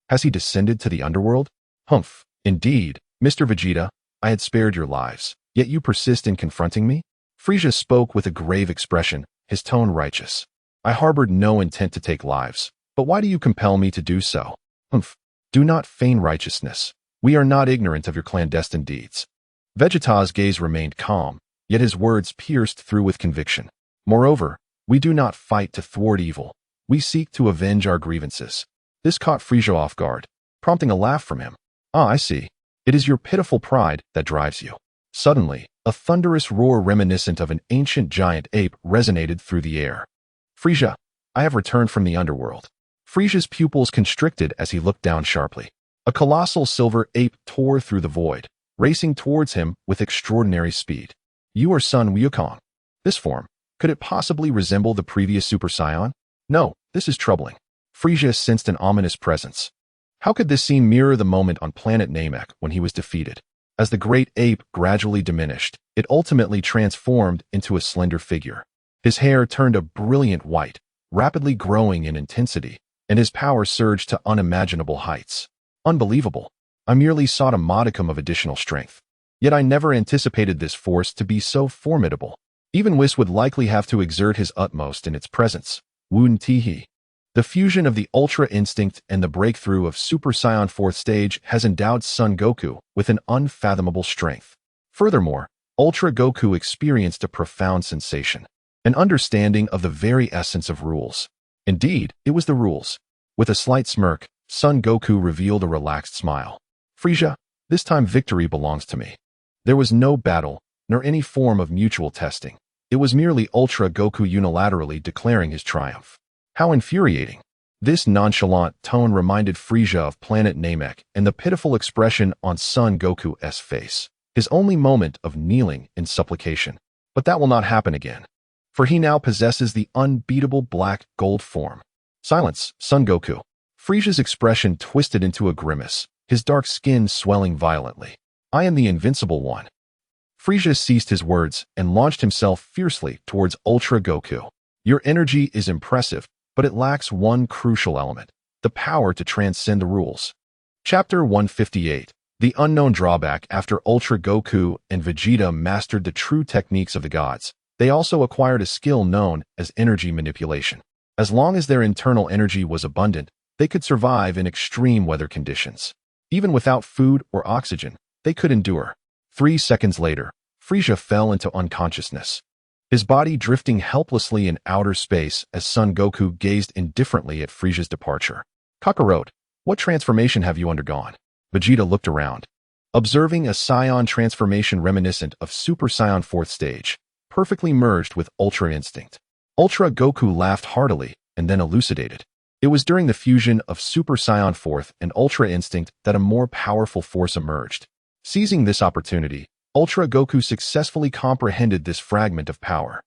Speaker 1: Has he descended to the underworld? Humph. Indeed, Mr. Vegeta, I had spared your lives, yet you persist in confronting me? Frieza spoke with a grave expression, his tone righteous. I harbored no intent to take lives, but why do you compel me to do so? Humph. Do not feign righteousness. We are not ignorant of your clandestine deeds. Vegeta's gaze remained calm, yet his words pierced through with conviction. Moreover, we do not fight to thwart evil. We seek to avenge our grievances. This caught Frieza off guard, prompting a laugh from him. Ah, I see. It is your pitiful pride that drives you. Suddenly, A thunderous roar reminiscent of an ancient giant ape resonated through the air. Frieza, I have returned from the underworld. Frieza's pupils constricted as he looked down sharply. A colossal silver ape tore through the void, racing towards him with extraordinary speed. You are Sun Wukong. This form, could it possibly resemble the previous Super Saiyan? No, this is troubling. Frieza sensed an ominous presence. How could this scene mirror the moment on planet Namek when he was defeated? As the great ape gradually diminished, it ultimately transformed into a slender figure. His hair turned a brilliant white, rapidly growing in intensity, and his power surged to unimaginable heights. Unbelievable. I merely sought a modicum of additional strength. Yet I never anticipated this force to be so formidable. Even Whis would likely have to exert his utmost in its presence. Woon Tihi. The fusion of the Ultra Instinct and the breakthrough of Super Saiyan 4th stage has endowed Son Goku with an unfathomable strength. Furthermore, Ultra Goku experienced a profound sensation, an understanding of the very essence of rules. Indeed, it was the rules. With a slight smirk, Son Goku revealed a relaxed smile. Frieza, this time victory belongs to me. There was no battle, nor any form of mutual testing. It was merely Ultra Goku unilaterally declaring his triumph. How infuriating. This nonchalant tone reminded Frieza of planet Namek and the pitiful expression on Son Goku's face, his only moment of kneeling in supplication. But that will not happen again, for he now possesses the unbeatable black gold form. Silence, Son Goku. Frieza's expression twisted into a grimace, his dark skin swelling violently. I am the invincible one. Frieza ceased his words and launched himself fiercely towards Ultra Goku. Your energy is impressive, but it lacks one crucial element, the power to transcend the rules. Chapter 158. The unknown drawback. After Ultra Goku and Vegeta mastered the true techniques of the gods, they also acquired a skill known as energy manipulation. As long as their internal energy was abundant, they could survive in extreme weather conditions. Even without food or oxygen, they could endure. 3 seconds later, Frieza fell into unconsciousness, his body drifting helplessly in outer space as Son Goku gazed indifferently at Frieza's departure. Kakarot, what transformation have you undergone? Vegeta looked around, observing a Saiyan transformation reminiscent of Super Saiyan 4th stage, perfectly merged with Ultra Instinct. Ultra Goku laughed heartily and then elucidated. It was during the fusion of Super Saiyan 4th and Ultra Instinct that a more powerful force emerged. Seizing this opportunity, Ultra Goku successfully comprehended this fragment of power.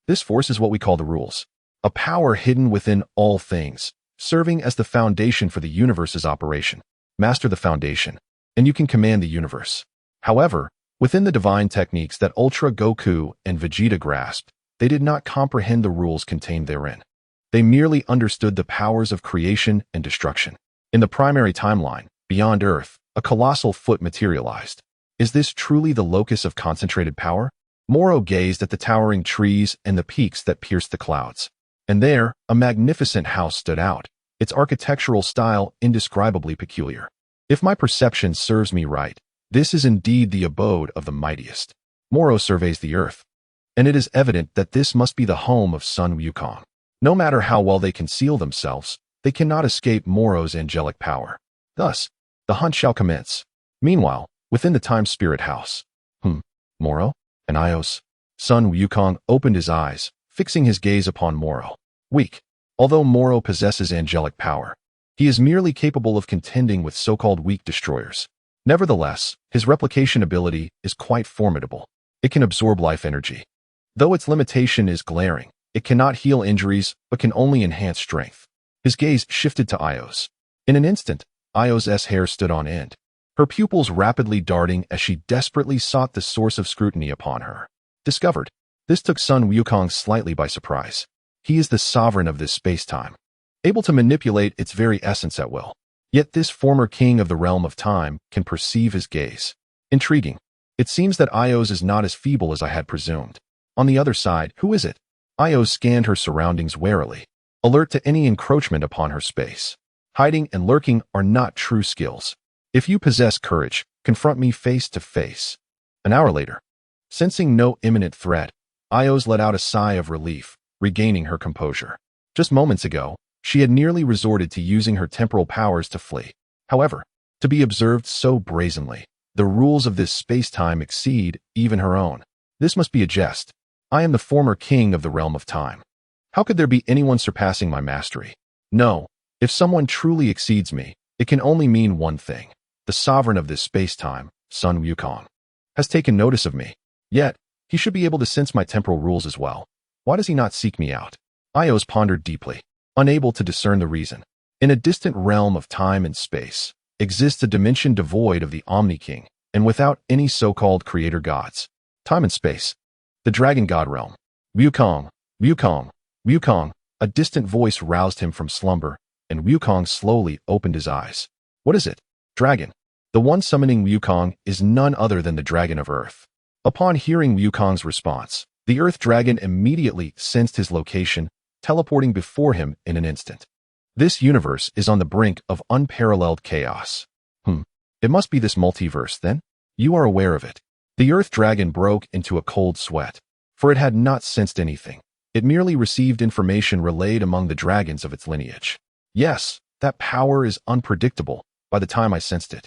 Speaker 1: This force is what we call the rules, a power hidden within all things, serving as the foundation for the universe's operation. Master the foundation, and you can command the universe. However, within the divine techniques that Ultra Goku and Vegeta grasped, they did not comprehend the rules contained therein. They merely understood the powers of creation and destruction. In the primary timeline, beyond Earth, a colossal foot materialized. Is this truly the locus of concentrated power? Moro gazed at the towering trees and the peaks that pierced the clouds. And there, a magnificent house stood out, its architectural style indescribably peculiar. If my perception serves me right, this is indeed the abode of the mightiest. Moro surveys the earth, and it is evident that this must be the home of Sun Wukong. No matter how well they conceal themselves, they cannot escape Moro's angelic power. Thus, the hunt shall commence. Meanwhile, within the Time Spirit House. Moro? And Ios? Sun Wukong opened his eyes, fixing his gaze upon Moro. Weak. Although Moro possesses angelic power, he is merely capable of contending with so-called weak destroyers. Nevertheless, his replication ability is quite formidable. It can absorb life energy. Though its limitation is glaring, it cannot heal injuries but can only enhance strength. His gaze shifted to Ios. In an instant, Ios's hair stood on end, her pupils rapidly darting as she desperately sought the source of scrutiny upon her. Discovered. This took Sun Wukong slightly by surprise. He is the sovereign of this space-time, able to manipulate its very essence at will. Yet this former king of the realm of time can perceive his gaze. Intriguing. It seems that Ios is not as feeble as I had presumed. On the other side, who is it? Ios scanned her surroundings warily, alert to any encroachment upon her space. Hiding and lurking are not true skills. If you possess courage, confront me face to face. An hour later, sensing no imminent threat, Ios let out a sigh of relief, regaining her composure. Just moments ago, she had nearly resorted to using her temporal powers to flee. However, to be observed so brazenly, the rules of this space-time exceed even her own. This must be a jest. I am the former king of the realm of time. How could there be anyone surpassing my mastery? No, if someone truly exceeds me, it can only mean one thing. The sovereign of this space-time, Sun Wukong, has taken notice of me. Yet, he should be able to sense my temporal rules as well. Why does he not seek me out? Ios pondered deeply, unable to discern the reason. In a distant realm of time and space, exists a dimension devoid of the Omni-King, and without any so-called creator gods. Time and space. The Dragon God Realm. Wukong, Wukong, Wukong. A distant voice roused him from slumber, and Wukong slowly opened his eyes. What is it? Dragon. The one summoning Wukong is none other than the Dragon of Earth. Upon hearing Wukong's response, the Earth Dragon immediately sensed his location, teleporting before him in an instant. This universe is on the brink of unparalleled chaos. It must be this multiverse, then? You are aware of it. The Earth Dragon broke into a cold sweat, for it had not sensed anything. It merely received information relayed among the dragons of its lineage. Yes, that power is unpredictable by the time I sensed it.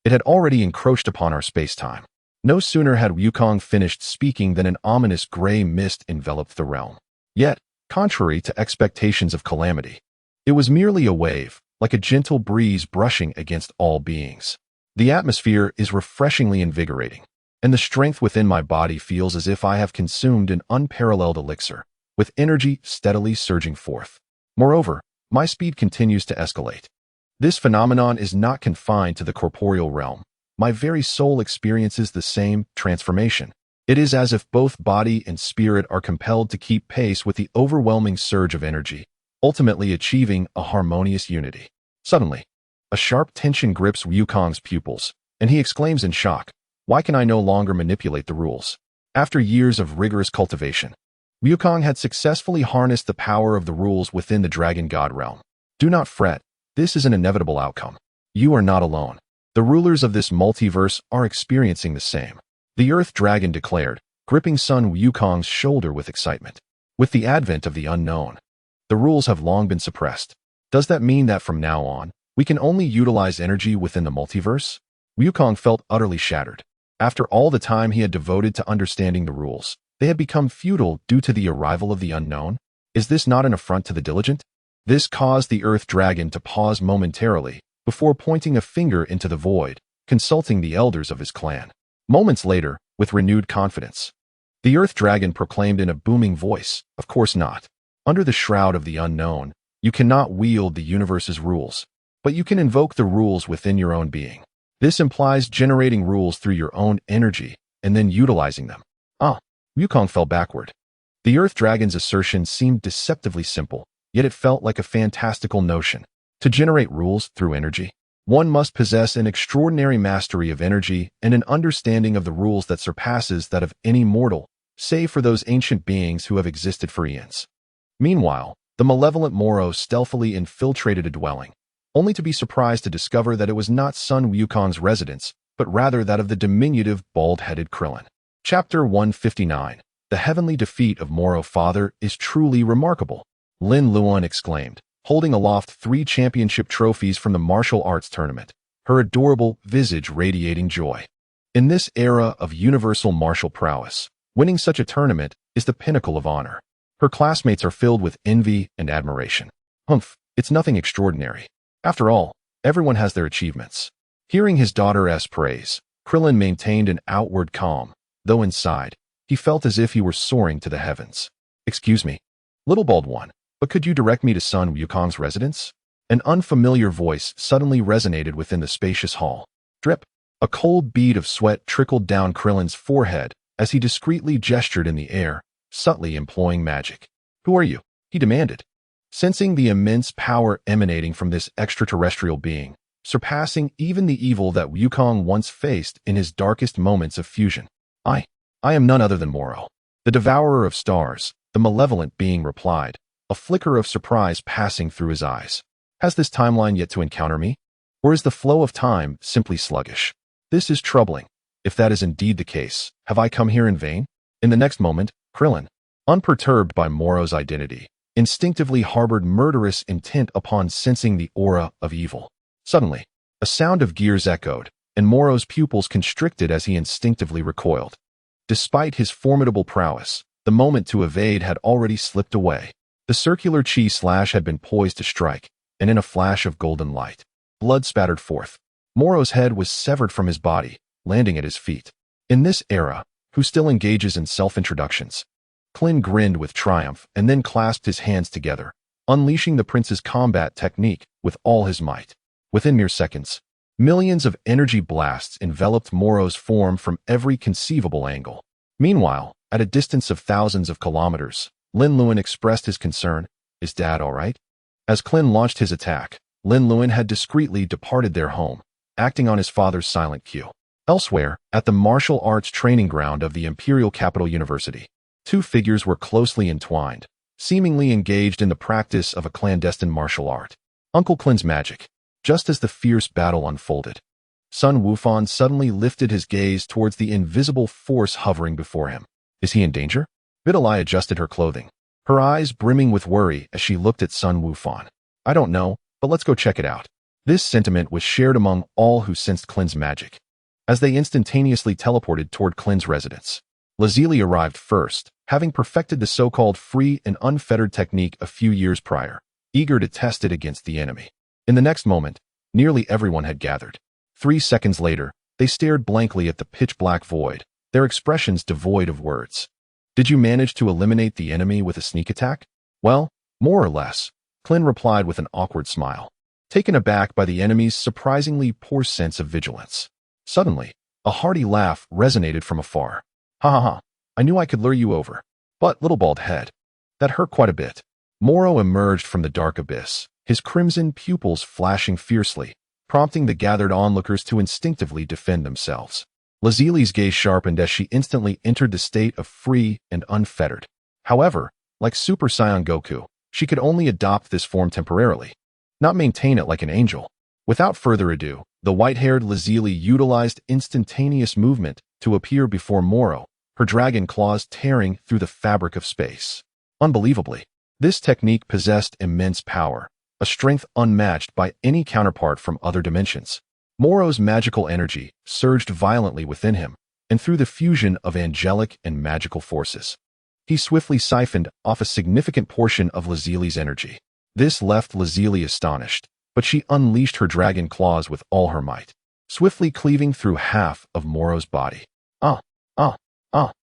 Speaker 1: It had already encroached upon our space-time. No sooner had Wukong finished speaking than an ominous gray mist enveloped the realm. Yet, contrary to expectations of calamity, it was merely a wave, like a gentle breeze brushing against all beings. The atmosphere is refreshingly invigorating, and the strength within my body feels as if I have consumed an unparalleled elixir, with energy steadily surging forth. Moreover, my speed continues to escalate. This phenomenon is not confined to the corporeal realm. My very soul experiences the same transformation. It is as if both body and spirit are compelled to keep pace with the overwhelming surge of energy, ultimately achieving a harmonious unity. Suddenly, a sharp tension grips Wukong's pupils, and he exclaims in shock, "Why can I no longer manipulate the rules?" After years of rigorous cultivation, Wukong had successfully harnessed the power of the rules within the Dragon God realm. Do not fret, this is an inevitable outcome. You are not alone. The rulers of this multiverse are experiencing the same. The Earth Dragon declared, gripping Sun Wukong's shoulder with excitement. With the advent of the unknown, the rules have long been suppressed. Does that mean that from now on, we can only utilize energy within the multiverse? Wukong felt utterly shattered. After all the time he had devoted to understanding the rules, they had become futile due to the arrival of the unknown. Is this not an affront to the diligent? This caused the Earth Dragon to pause momentarily, before pointing a finger into the void, consulting the elders of his clan. Moments later, with renewed confidence, the Earth Dragon proclaimed in a booming voice, "Of course not. Under the shroud of the unknown, you cannot wield the universe's rules, but you can invoke the rules within your own being. This implies generating rules through your own energy and then utilizing them." Wukong fell backward. The Earth Dragon's assertion seemed deceptively simple, yet it felt like a fantastical notion. To generate rules through energy, one must possess an extraordinary mastery of energy and an understanding of the rules that surpasses that of any mortal, save for those ancient beings who have existed for eons. Meanwhile, the malevolent Moro stealthily infiltrated a dwelling, only to be surprised to discover that it was not Sun Wukong's residence, but rather that of the diminutive, bald-headed Clillin. Chapter 159. The heavenly defeat of Moro Father is truly remarkable, Lin Luan exclaimed, holding aloft 3 championship trophies from the martial arts tournament, her adorable visage radiating joy. In this era of universal martial prowess, winning such a tournament is the pinnacle of honor. Her classmates are filled with envy and admiration. It's nothing extraordinary. After all, everyone has their achievements. Hearing his daughter's praise, Clillin maintained an outward calm, though inside, he felt as if he were soaring to the heavens. "Excuse me, little bald one, but could you direct me to Sun Wukong's residence?" An unfamiliar voice suddenly resonated within the spacious hall. Drip! A cold bead of sweat trickled down Krillin's forehead as he discreetly gestured in the air, subtly employing magic. "Who are you?" he demanded, sensing the immense power emanating from this extraterrestrial being, surpassing even the evil that Wukong once faced in his darkest moments of fusion. I am none other than Moro, the devourer of stars," the malevolent being replied, a flicker of surprise passing through his eyes. "Has this timeline yet to encounter me? Or is the flow of time simply sluggish? This is troubling. If that is indeed the case, have I come here in vain?" In the next moment, Clillin, unperturbed by Moro's identity, instinctively harbored murderous intent upon sensing the aura of evil. Suddenly, a sound of gears echoed, and Moro's pupils constricted as he instinctively recoiled. Despite his formidable prowess, the moment to evade had already slipped away. The circular chi slash had been poised to strike, and in a flash of golden light, blood spattered forth. Moro's head was severed from his body, landing at his feet. In this era, who still engages in self-introductions? Clillin grinned with triumph and then clasped his hands together, unleashing the prince's combat technique with all his might. Within mere seconds, millions of energy blasts enveloped Moro's form from every conceivable angle. Meanwhile, at a distance of thousands of kilometers, Lin Luan expressed his concern. Is Dad all right? As Clillin launched his attack, Lin Luan had discreetly departed their home, acting on his father's silent cue. Elsewhere, at the martial arts training ground of the Imperial Capital University, two figures were closely entwined, seemingly engaged in the practice of a clandestine martial art. Uncle Clill's magic. Just as the fierce battle unfolded, Sun Wufan suddenly lifted his gaze towards the invisible force hovering before him. Is he in danger? Vitalai adjusted her clothing, her eyes brimming with worry as she looked at Sun Wufan. I don't know, but let's go check it out. This sentiment was shared among all who sensed Clill's magic. As they instantaneously teleported toward Clill's residence, Lazili arrived first, having perfected the so-called free and unfettered technique a few years prior, eager to test it against the enemy. In the next moment, nearly everyone had gathered. 3 seconds later, they stared blankly at the pitch-black void, their expressions devoid of words. Did you manage to eliminate the enemy with a sneak attack? Well, more or less, Clillin replied with an awkward smile, taken aback by the enemy's surprisingly poor sense of vigilance. Suddenly, a hearty laugh resonated from afar. Ha ha ha, I knew I could lure you over. But, little bald head, that hurt quite a bit. Moro emerged from the dark abyss, his crimson pupils flashing fiercely, prompting the gathered onlookers to instinctively defend themselves. Lazili's gaze sharpened as she instantly entered the state of free and unfettered. However, like Super Saiyan Goku, she could only adopt this form temporarily, not maintain it like an angel. Without further ado, the white-haired Lazili utilized instantaneous movement to appear before Moro, her dragon claws tearing through the fabric of space. Unbelievably, this technique possessed immense power, a strength unmatched by any counterpart from other dimensions. Moro's magical energy surged violently within him, and through the fusion of angelic and magical forces, he swiftly siphoned off a significant portion of Lazili's energy. This left Lazili astonished, but she unleashed her dragon claws with all her might, swiftly cleaving through half of Moro's body.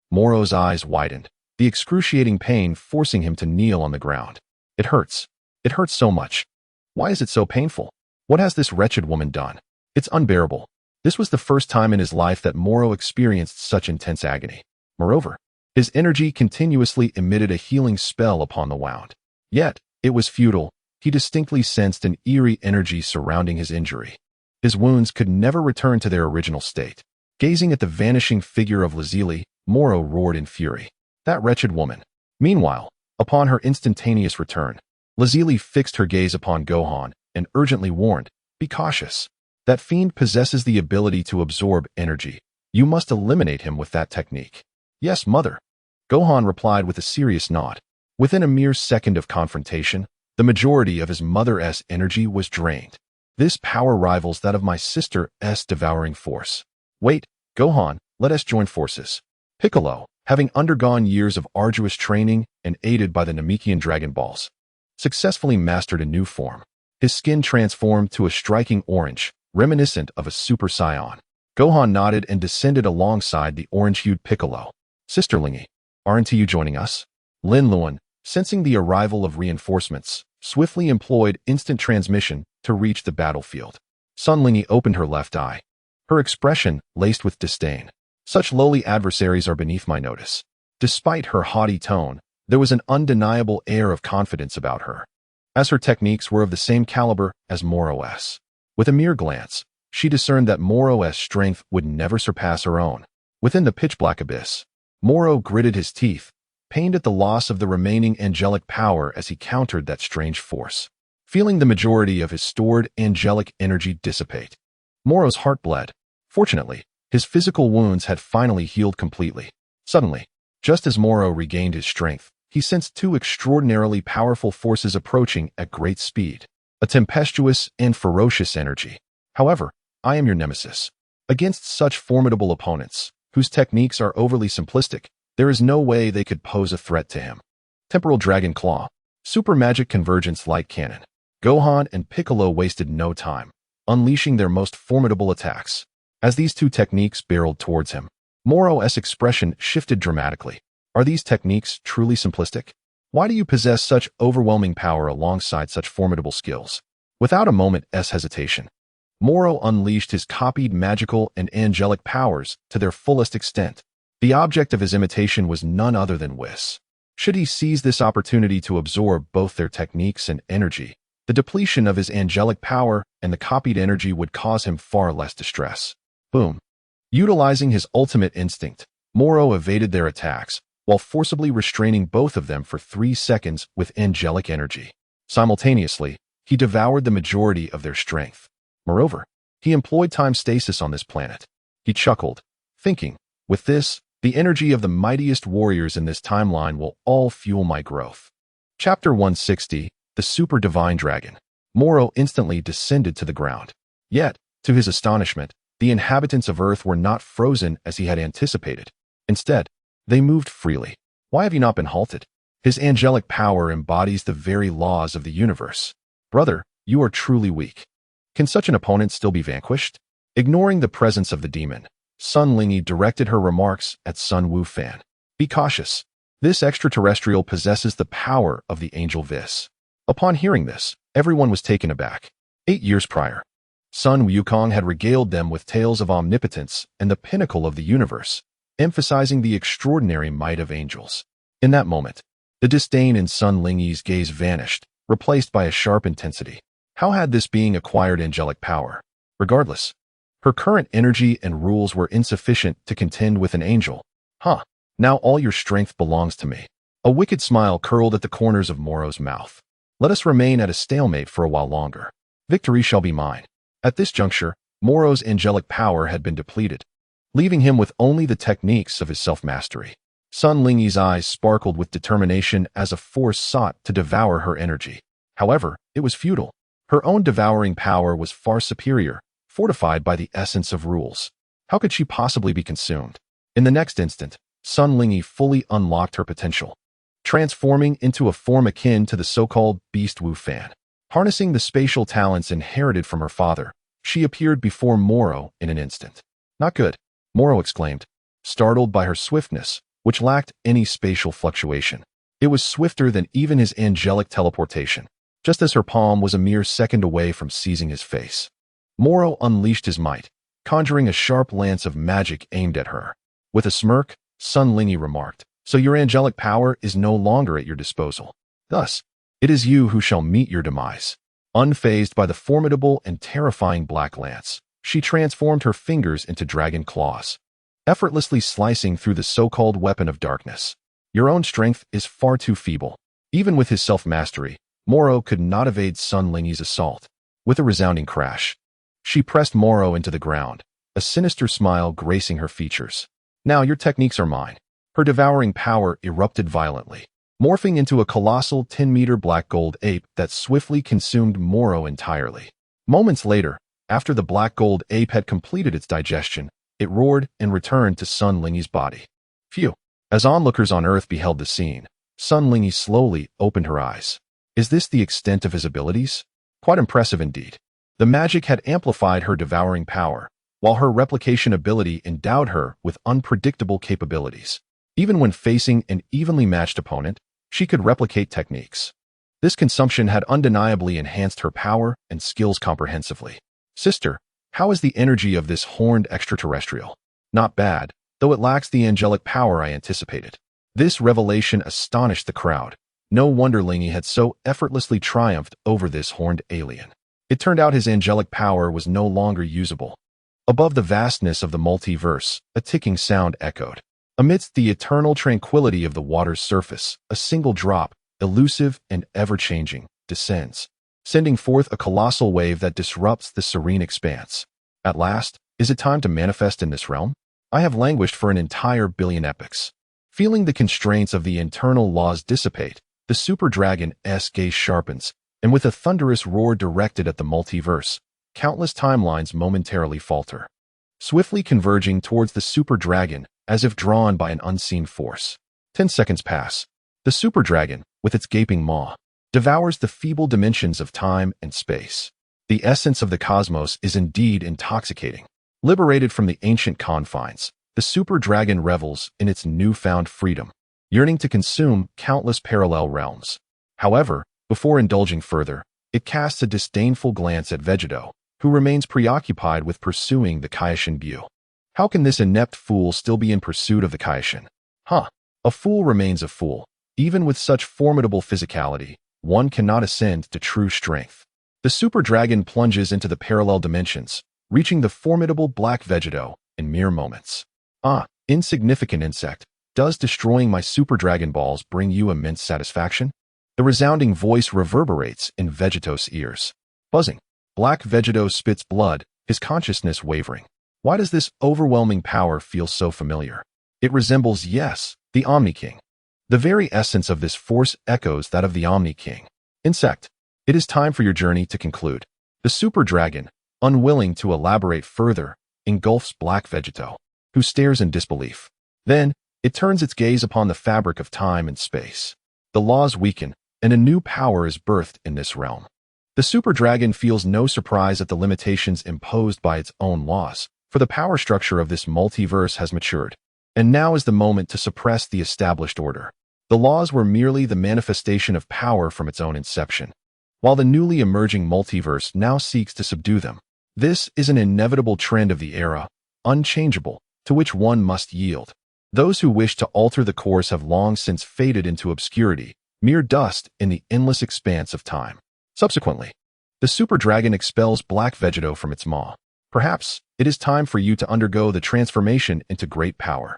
Speaker 1: Moro's eyes widened, the excruciating pain forcing him to kneel on the ground. It hurts. It hurts so much. Why is it so painful? What has this wretched woman done? It's unbearable. This was the first time in his life that Moro experienced such intense agony. Moreover, his energy continuously emitted a healing spell upon the wound. Yet, it was futile. He distinctly sensed an eerie energy surrounding his injury. His wounds could never return to their original state. Gazing at the vanishing figure of Lazili, Moro roared in fury. That wretched woman. Meanwhile, upon her instantaneous return, Lazili fixed her gaze upon Gohan and urgently warned, be cautious. That fiend possesses the ability to absorb energy. You must eliminate him with that technique. Yes, mother. Gohan replied with a serious nod. Within a mere second of confrontation, the majority of his mother's energy was drained. This power rivals that of my sister's devouring force. Wait, Gohan, let us join forces. Piccolo, having undergone years of arduous training and aided by the Namekian Dragon Balls, successfully mastered a new form. His skin transformed to a striking orange, reminiscent of a Super Saiyan. Gohan nodded and descended alongside the orange-hued Piccolo. Sisterlingy, aren't you joining us? Lin Luan, sensing the arrival of reinforcements, swiftly employed instant transmission to reach the battlefield. Sunlingy opened her left eye, her expression laced with disdain. Such lowly adversaries are beneath my notice. Despite her haughty tone, there was an undeniable air of confidence about her, as her techniques were of the same caliber as Moro's. With a mere glance, she discerned that Moro's strength would never surpass her own. Within the pitch-black abyss, Moro gritted his teeth, pained at the loss of the remaining angelic power as he countered that strange force. Feeling the majority of his stored angelic energy dissipate, Moro's heart bled. Fortunately, his physical wounds had finally healed completely. Suddenly, just as Moro regained his strength, he sensed two extraordinarily powerful forces approaching at great speed. A tempestuous and ferocious energy. However, I am your nemesis. Against such formidable opponents, whose techniques are overly simplistic, there is no way they could pose a threat to him. Temporal Dragon Claw, Super Magic Convergence Light Cannon. Gohan and Piccolo wasted no time, unleashing their most formidable attacks. As these two techniques barreled towards him, Moro's expression shifted dramatically. Are these techniques truly simplistic? Why do you possess such overwhelming power alongside such formidable skills? Without a moment's hesitation, Moro unleashed his copied magical and angelic powers to their fullest extent. The object of his imitation was none other than Whis. Should he seize this opportunity to absorb both their techniques and energy, the depletion of his angelic power and the copied energy would cause him far less distress. Boom. Utilizing his ultimate instinct, Moro evaded their attacks, while forcibly restraining both of them for 3 seconds with angelic energy. Simultaneously, he devoured the majority of their strength. Moreover, he employed time stasis on this planet. He chuckled, thinking, with this, the energy of the mightiest warriors in this timeline will all fuel my growth. Chapter 160, The Super Divine Dragon. Moro instantly descended to the ground. Yet, to his astonishment, the inhabitants of Earth were not frozen as he had anticipated. Instead, they moved freely. Why have you not been halted? His angelic power embodies the very laws of the universe. Brother, you are truly weak. Can such an opponent still be vanquished? Ignoring the presence of the demon, Sun Lingyi directed her remarks at Sun Wufan. Be cautious. This extraterrestrial possesses the power of the angel Vis. Upon hearing this, everyone was taken aback. 8 years prior, Sun Wukong had regaled them with tales of omnipotence and the pinnacle of the universe, emphasizing the extraordinary might of angels. In that moment, the disdain in Sun Lingyi's gaze vanished, replaced by a sharp intensity. How had this being acquired angelic power? Regardless, her current energy and rules were insufficient to contend with an angel. Now all your strength belongs to me. A wicked smile curled at the corners of Moro's mouth. Let us remain at a stalemate for a while longer. Victory shall be mine. At this juncture, Moro's angelic power had been depleted, leaving him with only the techniques of his self-mastery. Sun Lingyi's eyes sparkled with determination as a force sought to devour her energy. However, it was futile. Her own devouring power was far superior, fortified by the essence of rules. How could she possibly be consumed? In the next instant, Sun Lingyi fully unlocked her potential, transforming into a form akin to the so-called Beast Wufan. Harnessing the spatial talents inherited from her father, she appeared before Moro in an instant. Not good, Moro exclaimed, startled by her swiftness, which lacked any spatial fluctuation. It was swifter than even his angelic teleportation, just as her palm was a mere second away from seizing his face. Moro unleashed his might, conjuring a sharp lance of magic aimed at her. With a smirk, Sun Lingyi remarked, "So your angelic power is no longer at your disposal. Thus, it is you who shall meet your demise." Unfazed by the formidable and terrifying black lance, she transformed her fingers into dragon claws, effortlessly slicing through the so-called weapon of darkness. Your own strength is far too feeble. Even with his self-mastery, Moro could not evade Sun Lingyi's assault. With a resounding crash, she pressed Moro into the ground, a sinister smile gracing her features. Now your techniques are mine. Her devouring power erupted violently, morphing into a colossal 10-meter black gold ape that swiftly consumed Moro entirely. Moments later, after the black gold ape had completed its digestion, it roared and returned to Sun Lingyi's body. Phew! As onlookers on Earth beheld the scene, Sun Lingyi slowly opened her eyes. Is this the extent of his abilities? Quite impressive indeed. The magic had amplified her devouring power, while her replication ability endowed her with unpredictable capabilities. Even when facing an evenly matched opponent, she could replicate techniques. This consumption had undeniably enhanced her power and skills comprehensively. Sister, how is the energy of this horned extraterrestrial? Not bad, though it lacks the angelic power I anticipated. This revelation astonished the crowd. No wonder Lingyi had so effortlessly triumphed over this horned alien. It turned out his angelic power was no longer usable. Above the vastness of the multiverse, a ticking sound echoed. Amidst the eternal tranquility of the water's surface, a single drop, elusive and ever-changing, descends, sending forth a colossal wave that disrupts the serene expanse. At last, is it time to manifest in this realm? I have languished for an entire billion epochs. Feeling the constraints of the internal laws dissipate, the super dragon's gaze sharpens, and with a thunderous roar directed at the multiverse, countless timelines momentarily falter. swiftly converging towards the super dragon as if drawn by an unseen force. 10 seconds pass. The super dragon, with its gaping maw, devours the feeble dimensions of time and space. The essence of the cosmos is indeed intoxicating. Liberated from the ancient confines, the super dragon revels in its newfound freedom, yearning to consume countless parallel realms. However, before indulging further, it casts a disdainful glance at Vegeta, who remains preoccupied with pursuing the Kaishin Buu. How can this inept fool still be in pursuit of the Kaishin? A fool remains a fool. Even with such formidable physicality, one cannot ascend to true strength. The super dragon plunges into the parallel dimensions, reaching the formidable black Vegeta in mere moments. Insignificant insect, does destroying my super dragon balls bring you immense satisfaction? The resounding voice reverberates in Vegeta's ears. Buzzing, black Vegeta spits blood, his consciousness wavering. Why does this overwhelming power feel so familiar? It resembles, yes, the Omni King. The very essence of this force echoes that of the Omni King. Insect, it is time for your journey to conclude. The super dragon, unwilling to elaborate further, engulfs black Vegeta, who stares in disbelief. Then, it turns its gaze upon the fabric of time and space. The laws weaken, and a new power is birthed in this realm. The super dragon feels no surprise at the limitations imposed by its own laws, for the power structure of this multiverse has matured, and now is the moment to suppress the established order. The laws were merely the manifestation of power from its own inception, while the newly emerging multiverse now seeks to subdue them. This is an inevitable trend of the era, unchangeable, to which one must yield. Those who wish to alter the course have long since faded into obscurity, mere dust in the endless expanse of time. Subsequently, the super dragon expels black Vegeta from its maw. Perhaps it is time for you to undergo the transformation into great power.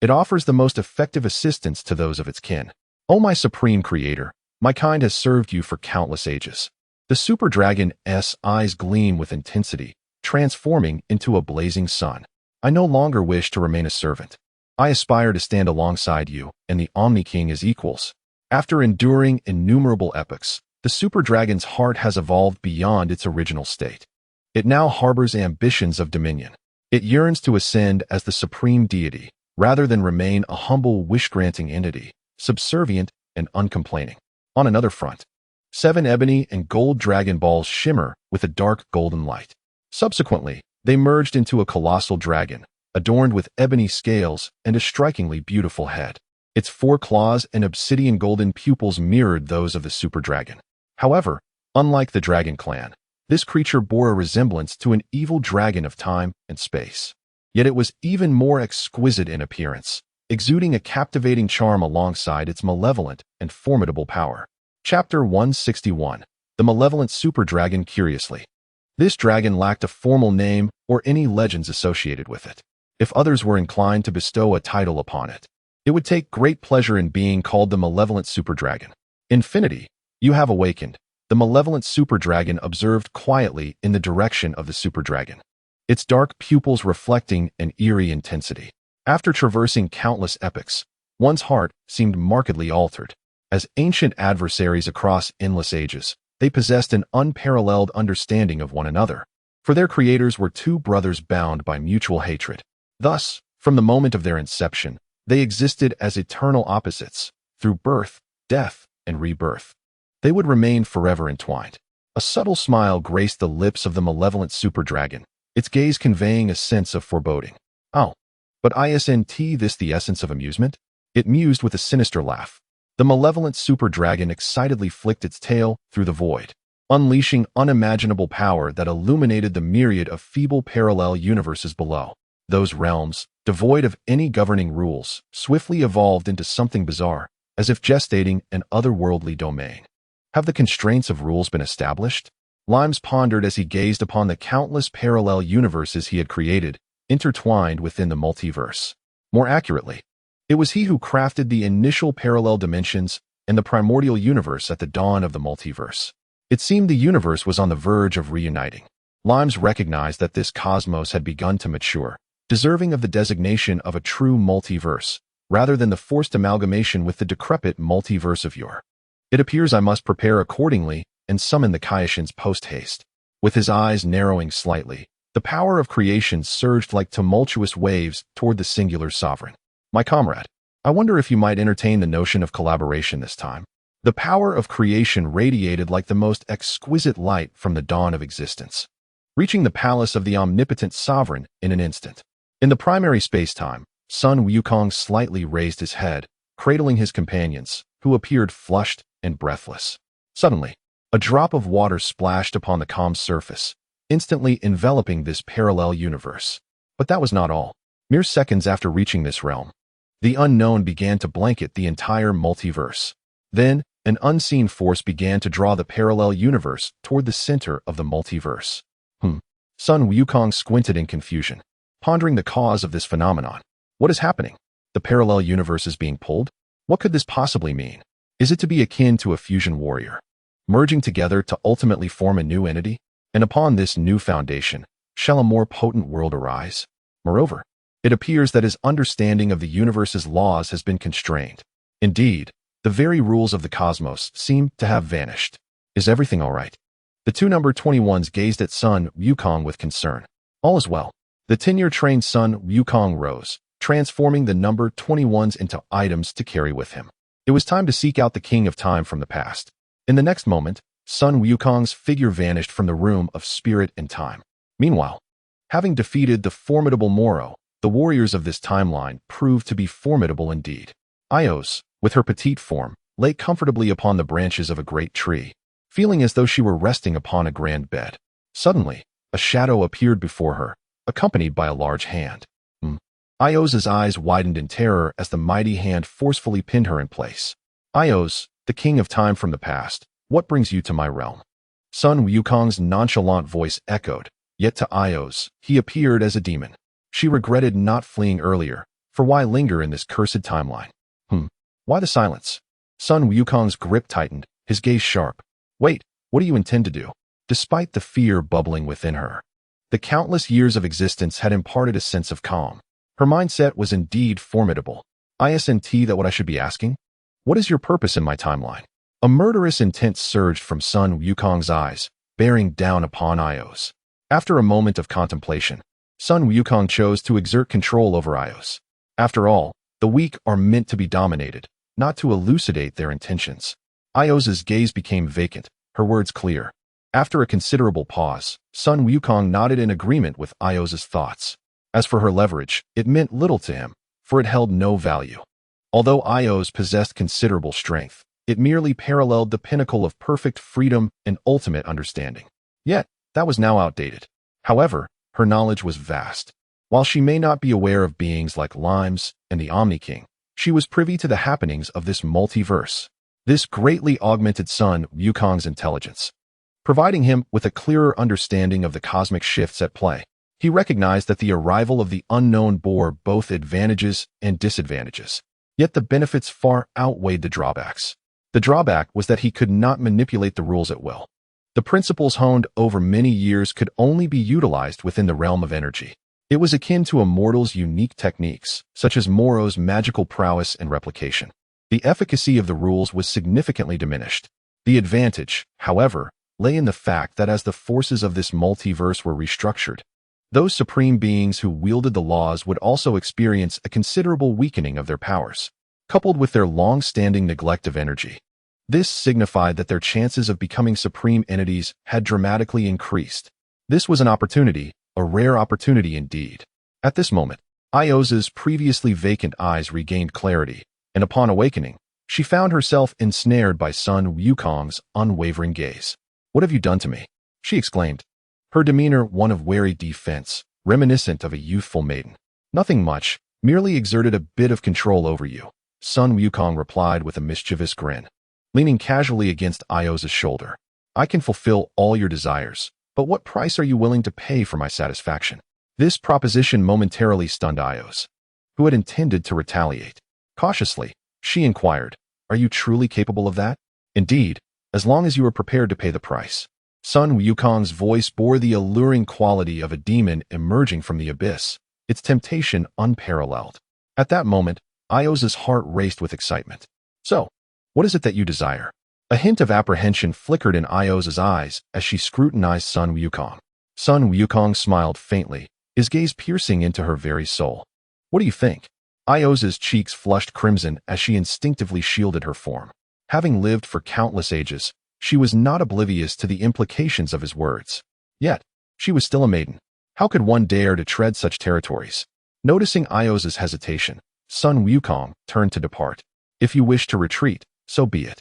Speaker 1: It offers the most effective assistance to those of its kin. O my supreme creator, my kind has served you for countless ages. The super dragon's eyes gleam with intensity, transforming into a blazing sun. I no longer wish to remain a servant. I aspire to stand alongside you and the Omni King as equals. After enduring innumerable epochs, the super dragon's heart has evolved beyond its original state. It now harbors ambitions of dominion. It yearns to ascend as the supreme deity, rather than remain a humble wish-granting entity, subservient and uncomplaining. On another front, 7 ebony and gold dragon balls shimmer with a dark golden light. Subsequently, they merged into a colossal dragon, adorned with ebony scales and a strikingly beautiful head. Its 4 claws and obsidian golden pupils mirrored those of the super dragon. However, unlike the dragon clan, this creature bore a resemblance to an evil dragon of time and space. Yet it was even more exquisite in appearance, exuding a captivating charm alongside its malevolent and formidable power. Chapter 161. The Malevolent Super Dragon. Curiously, this dragon lacked a formal name or any legends associated with it. If others were inclined to bestow a title upon it, it would take great pleasure in being called the Malevolent Super Dragon. Infinity, you have awakened. The Malevolent Super Dragon observed quietly in the direction of the Super Dragon, its dark pupils reflecting an eerie intensity. After traversing countless epochs, one's heart seemed markedly altered. As ancient adversaries across endless ages, they possessed an unparalleled understanding of one another, for their creators were 2 brothers bound by mutual hatred. Thus, from the moment of their inception, they existed as eternal opposites. Through birth, death, and rebirth, they would remain forever entwined. A subtle smile graced the lips of the Malevolent Super Dragon, its gaze conveying a sense of foreboding. Oh, but isn't this the essence of amusement? It mused with a sinister laugh. The Malevolent Super Dragon excitedly flicked its tail through the void, unleashing unimaginable power that illuminated the myriad of feeble parallel universes below. Those realms, devoid of any governing rules, swiftly evolved into something bizarre, as if gestating an otherworldly domain. Have the constraints of rules been established? Limes pondered as he gazed upon the countless parallel universes he had created, intertwined within the multiverse. More accurately, it was he who crafted the initial parallel dimensions and the primordial universe at the dawn of the multiverse. It seemed the universe was on the verge of reuniting. Limes recognized that this cosmos had begun to mature, deserving of the designation of a true multiverse, rather than the forced amalgamation with the decrepit multiverse of yore. It appears I must prepare accordingly and summon the Kaishins post-haste. With his eyes narrowing slightly, The power of creation surged like tumultuous waves toward the singular sovereign. My comrade, I wonder if you might entertain the notion of collaboration this time. The power of creation radiated like the most exquisite light from the dawn of existence, reaching the palace of the omnipotent sovereign in an instant. In the primary space-time, Sun Wukong slightly raised his head, cradling his companions, who appeared flushed and breathless. Suddenly, a drop of water splashed upon the calm surface, instantly enveloping this parallel universe. But that was not all. Mere seconds after reaching this realm, the unknown began to blanket the entire multiverse. Then, an unseen force began to draw the parallel universe toward the center of the multiverse. Sun Wukong squinted in confusion, pondering the cause of this phenomenon. What is happening? The parallel universe is being pulled? What could this possibly mean? Is it to be akin to a fusion warrior, merging together to ultimately form a new entity? And upon this new foundation, shall a more potent world arise? Moreover, it appears that his understanding of the universe's laws has been constrained. Indeed, the very rules of the cosmos seem to have vanished. Is everything all right? The two number 21s gazed at Sun Wukong with concern. All is well. The tenure-trained Sun Wukong rose, transforming the number 21s into items to carry with him. It was time to seek out the king of time from the past. In the next moment, Sun Wukong's figure vanished from the room of spirit and time. Meanwhile, having defeated the formidable Moro, the warriors of this timeline proved to be formidable indeed. Ios, with her petite form, lay comfortably upon the branches of a great tree, feeling as though she were resting upon a grand bed. Suddenly, a shadow appeared before her, accompanied by a large hand. Ios's eyes widened in terror as the mighty hand forcefully pinned her in place. Ios, the king of time from the past, what brings you to my realm? Sun Wukong's nonchalant voice echoed, yet to Ios, he appeared as a demon. She regretted not fleeing earlier, for why linger in this cursed timeline? Why the silence? Sun Wukong's grip tightened, his gaze sharp. Wait, what do you intend to do? Despite the fear bubbling within her, the countless years of existence had imparted a sense of calm. Her mindset was indeed formidable. Isn't that what I should be asking? What is your purpose in my timeline? A murderous intent surged from Sun Wukong's eyes, bearing down upon Ios. After a moment of contemplation, Sun Wukong chose to exert control over Ios. After all, the weak are meant to be dominated, not to elucidate their intentions. Ios's gaze became vacant, her words clear. After a considerable pause, Sun Wukong nodded in agreement with Ios's thoughts. As for her leverage, it meant little to him, for it held no value. Although Ios possessed considerable strength, it merely paralleled the pinnacle of perfect freedom and ultimate understanding. Yet, that was now outdated. However, her knowledge was vast. While she may not be aware of beings like Limes and the Omni King, she was privy to the happenings of this multiverse. This greatly augmented Sun Wukong's intelligence, providing him with a clearer understanding of the cosmic shifts at play. He recognized that the arrival of the unknown bore both advantages and disadvantages. Yet the benefits far outweighed the drawbacks. The drawback was that he could not manipulate the rules at will. The principles honed over many years could only be utilized within the realm of energy. It was akin to a mortal's unique techniques, such as Moro's magical prowess and replication. The efficacy of the rules was significantly diminished. The advantage, however, lay in the fact that as the forces of this multiverse were restructured, those supreme beings who wielded the laws would also experience a considerable weakening of their powers, coupled with their long-standing neglect of energy. This signified that their chances of becoming supreme entities had dramatically increased. This was an opportunity, a rare opportunity indeed. At this moment, Ios's previously vacant eyes regained clarity, and upon awakening, she found herself ensnared by Sun Wukong's unwavering gaze. "What have you done to me?" she exclaimed, her demeanor one of wary defense, reminiscent of a youthful maiden. "Nothing much, merely exerted a bit of control over you," Sun Wukong replied with a mischievous grin, leaning casually against Ios's shoulder. "I can fulfill all your desires, but what price are you willing to pay for my satisfaction?" This proposition momentarily stunned Ios, who had intended to retaliate. Cautiously, she inquired, "Are you truly capable of that?" "Indeed, as long as you are prepared to pay the price." Sun Wukong's voice bore the alluring quality of a demon emerging from the abyss, its temptation unparalleled. At that moment, Ios's heart raced with excitement. "So, what is it that you desire?" A hint of apprehension flickered in Ios's eyes as she scrutinized Sun Wukong. Sun Wukong smiled faintly, his gaze piercing into her very soul. What do you think? Ioza's cheeks flushed crimson as she instinctively shielded her form. Having lived for countless ages, she was not oblivious to the implications of his words. Yet, she was still a maiden. How could one dare to tread such territories? Noticing Ioza's hesitation, Sun Wukong turned to depart. If you wish to retreat, so be it.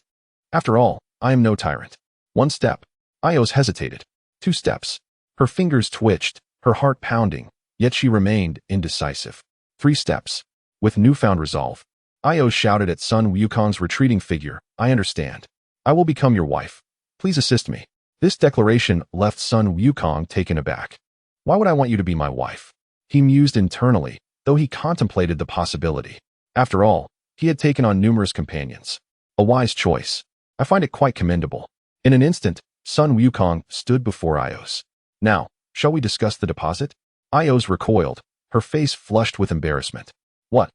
Speaker 1: After all, I am no tyrant. 1 step. Ioz hesitated. 2 steps. Her fingers twitched, her heart pounding, yet she remained indecisive. 3 steps. With newfound resolve, Ioz shouted at Sun Wukong's retreating figure, I understand. I will become your wife. Please assist me. This declaration left Sun Wukong taken aback. Why would I want you to be my wife? He mused internally, though he contemplated the possibility. After all, he had taken on numerous companions. A wise choice. I find it quite commendable. In an instant, Sun Wukong stood before Ioz. Now, shall we discuss the deposit? Ioz recoiled, her face flushed with embarrassment. What?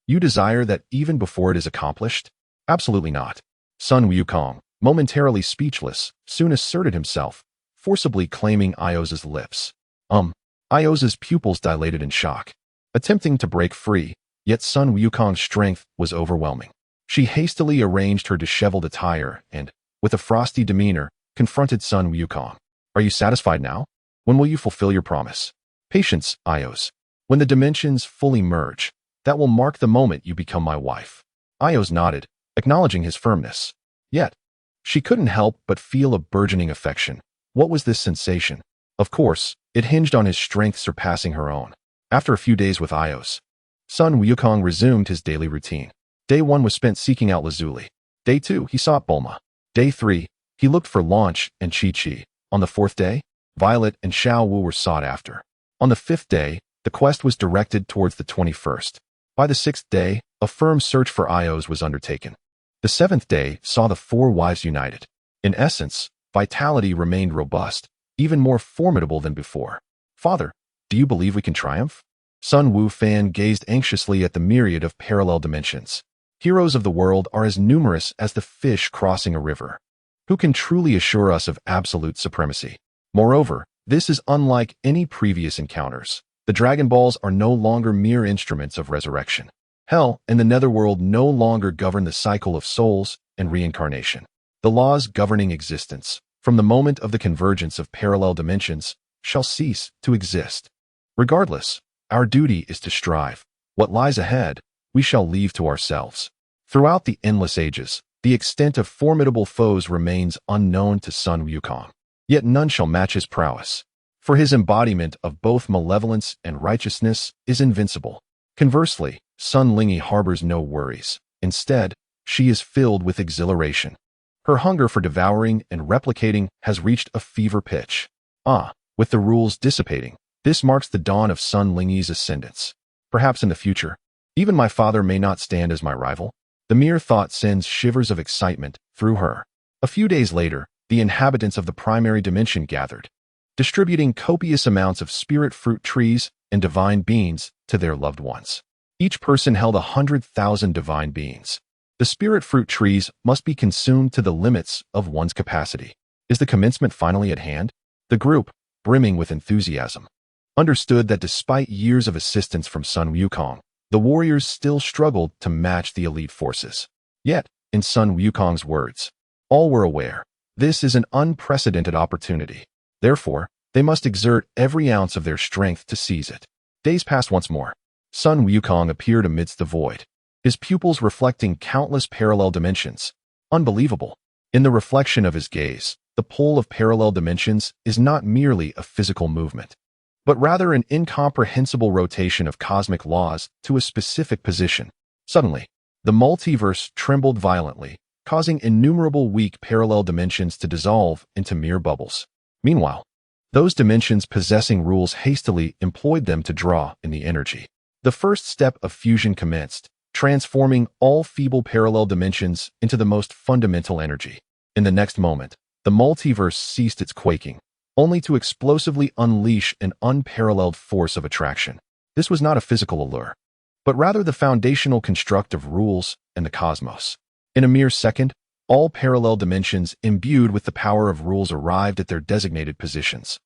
Speaker 1: You desire that even before it is accomplished? Absolutely not. Sun Wukong, momentarily speechless, soon asserted himself, forcibly claiming Ioz's lips. Ioz's pupils dilated in shock. Attempting to break free, yet Sun Wukong's strength was overwhelming. She hastily arranged her disheveled attire and, with a frosty demeanor, confronted Sun Wukong. Are you satisfied now? When will you fulfill your promise? Patience, Ioz. When the dimensions fully merge, that will mark the moment you become my wife. Ioz nodded, acknowledging his firmness. Yet, she couldn't help but feel a burgeoning affection. What was this sensation? Of course, it hinged on his strength surpassing her own. After a few days with Ioz, Sun Wukong resumed his daily routine. Day 1 was spent seeking out Lazuli. Day 2, he sought Bulma. Day 3, he looked for Launch and Chi-Chi. On the 4th day, Violet and Xiao Wu were sought after. On the 5th day, the quest was directed towards the 21st. By the 6th day, a firm search for Ioz was undertaken. The 7th day saw the 4 wives united. In essence, vitality remained robust, even more formidable than before. Father, do you believe we can triumph? Sun Wufan gazed anxiously at the myriad of parallel dimensions. Heroes of the world are as numerous as the fish crossing a river. Who can truly assure us of absolute supremacy? Moreover, this is unlike any previous encounters. The Dragon Balls are no longer mere instruments of resurrection. Hell and the Netherworld no longer govern the cycle of souls and reincarnation. The laws governing existence, from the moment of the convergence of parallel dimensions, shall cease to exist. Regardless, our duty is to strive. What lies ahead, we shall leave to ourselves. Throughout the endless ages, the extent of formidable foes remains unknown to Sun Wukong. Yet none shall match his prowess. For his embodiment of both malevolence and righteousness is invincible. Conversely, Sun Lingyi harbors no worries. Instead, she is filled with exhilaration. Her hunger for devouring and replicating has reached a fever pitch. With the rules dissipating, this marks the dawn of Sun Lingyi's ascendance. Perhaps in the future, even my father may not stand as my rival. The mere thought sends shivers of excitement through her. A few days later, the inhabitants of the primary dimension gathered, distributing copious amounts of spirit fruit trees and divine beans to their loved ones. Each person held 100,000 divine beans. The spirit fruit trees must be consumed to the limits of one's capacity. Is the commencement finally at hand? The group, brimming with enthusiasm, understood that despite years of assistance from Sun Wukong, the warriors still struggled to match the elite forces. Yet, in Sun Wukong's words, all were aware, this is an unprecedented opportunity. Therefore, they must exert every ounce of their strength to seize it. Days passed once more. Sun Wukong appeared amidst the void, his pupils reflecting countless parallel dimensions. Unbelievable. In the reflection of his gaze, the pole of parallel dimensions is not merely a physical movement, but rather an incomprehensible rotation of cosmic laws to a specific position. Suddenly, the multiverse trembled violently, causing innumerable weak parallel dimensions to dissolve into mere bubbles. Meanwhile, those dimensions possessing rules hastily employed them to draw in the energy. The first step of fusion commenced, transforming all feeble parallel dimensions into the most fundamental energy. In the next moment, the multiverse ceased its quaking, only to explosively unleash an unparalleled force of attraction. This was not a physical allure, but rather the foundational construct of rules and the cosmos. In a mere second, all parallel dimensions imbued with the power of rules arrived at their designated positions.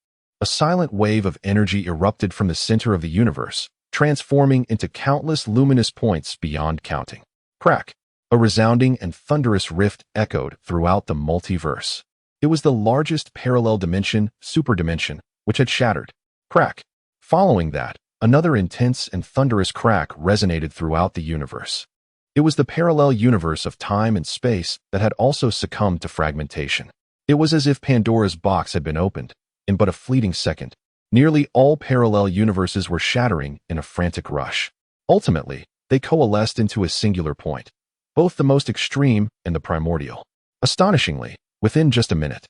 Speaker 1: A silent wave of energy erupted from the center of the universe, transforming into countless luminous points beyond counting. Crack! A resounding and thunderous rift echoed throughout the multiverse. It was the largest parallel dimension, superdimension, which had shattered. Crack! Following that, another intense and thunderous crack resonated throughout the universe. It was the parallel universe of time and space that had also succumbed to fragmentation. It was as if Pandora's box had been opened. In but a fleeting second, nearly all parallel universes were shattering in a frantic rush. Ultimately, they coalesced into a singular point, both the most extreme and the primordial. Astonishingly, within just a minute,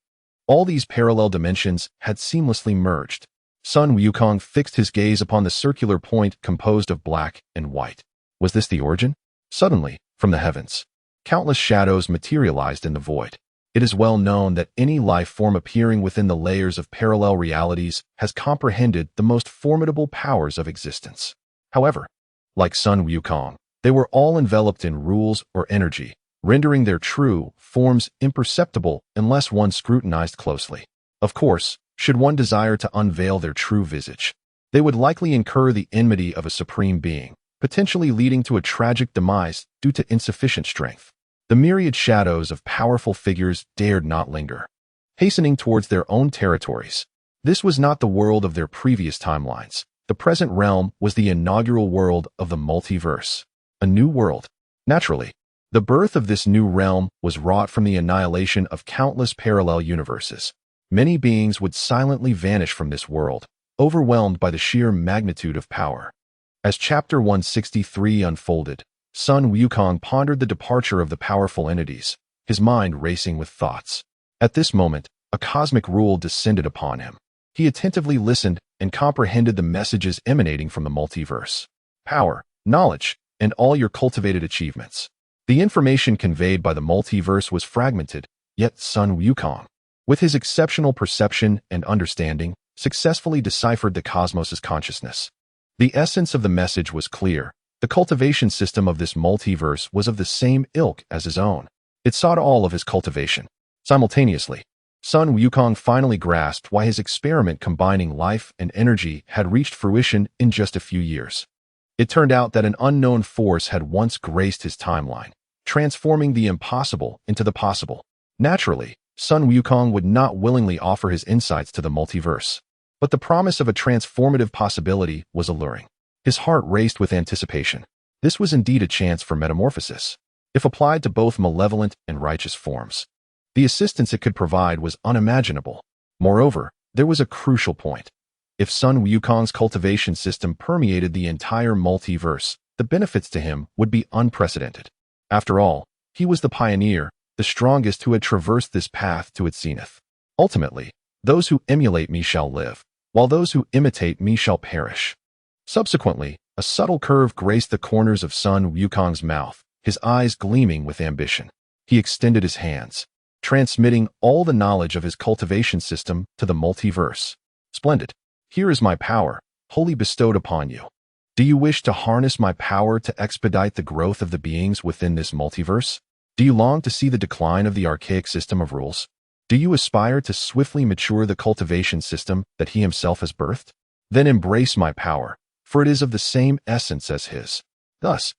Speaker 1: all these parallel dimensions had seamlessly merged. Sun Wukong fixed his gaze upon the circular point composed of black and white. Was this the origin? Suddenly, from the heavens, countless shadows materialized in the void. It is well known that any life form appearing within the layers of parallel realities has comprehended the most formidable powers of existence. However, like Sun Wukong, they were all enveloped in rules or energy, rendering their true forms imperceptible unless one scrutinized closely. Of course, should one desire to unveil their true visage, they would likely incur the enmity of a supreme being, potentially leading to a tragic demise due to insufficient strength. The myriad shadows of powerful figures dared not linger, hastening towards their own territories. This was not the world of their previous timelines. The present realm was the inaugural world of the multiverse. A new world. Naturally, the birth of this new realm was wrought from the annihilation of countless parallel universes. Many beings would silently vanish from this world, overwhelmed by the sheer magnitude of power. As Chapter 163 unfolded, Sun Wukong pondered the departure of the powerful entities, his mind racing with thoughts. At this moment, a cosmic rule descended upon him. He attentively listened and comprehended the messages emanating from the multiverse. Power, knowledge, and all your cultivated achievements. The information conveyed by the multiverse was fragmented, yet Sun Wukong, with his exceptional perception and understanding, successfully deciphered the cosmos's consciousness. The essence of the message was clear. The cultivation system of this multiverse was of the same ilk as his own. It sought all of his cultivation. Simultaneously, Sun Wukong finally grasped why his experiment combining life and energy had reached fruition in just a few years. It turned out that an unknown force had once graced his timeline, transforming the impossible into the possible. Naturally, Sun Wukong would not willingly offer his insights to the multiverse, but the promise of a transformative possibility was alluring. His heart raced with anticipation. This was indeed a chance for metamorphosis, if applied to both malevolent and righteous forms. The assistance it could provide was unimaginable. Moreover, there was a crucial point. If Sun Wukong's cultivation system permeated the entire multiverse, the benefits to him would be unprecedented. After all, he was the pioneer, the strongest who had traversed this path to its zenith. Ultimately, those who emulate me shall live, while those who imitate me shall perish. Subsequently, a subtle curve graced the corners of Sun Wukong's mouth, his eyes gleaming with ambition. He extended his hands, transmitting all the knowledge of his cultivation system to the multiverse. Splendid. Here is my power, wholly bestowed upon you. Do you wish to harness my power to expedite the growth of the beings within this multiverse? Do you long to see the decline of the archaic system of rules? Do you aspire to swiftly mature the cultivation system that he himself has birthed? Then embrace my power, for it is of the same essence as his. Thus,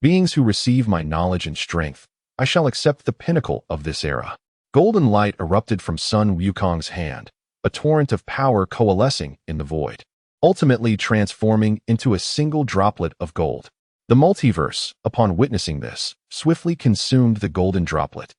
Speaker 1: beings who receive my knowledge and strength, I shall accept the pinnacle of this era. Golden light erupted from Sun Wukong's hand, a torrent of power coalescing in the void, ultimately transforming into a single droplet of gold. The multiverse, upon witnessing this, swiftly consumed the golden droplet,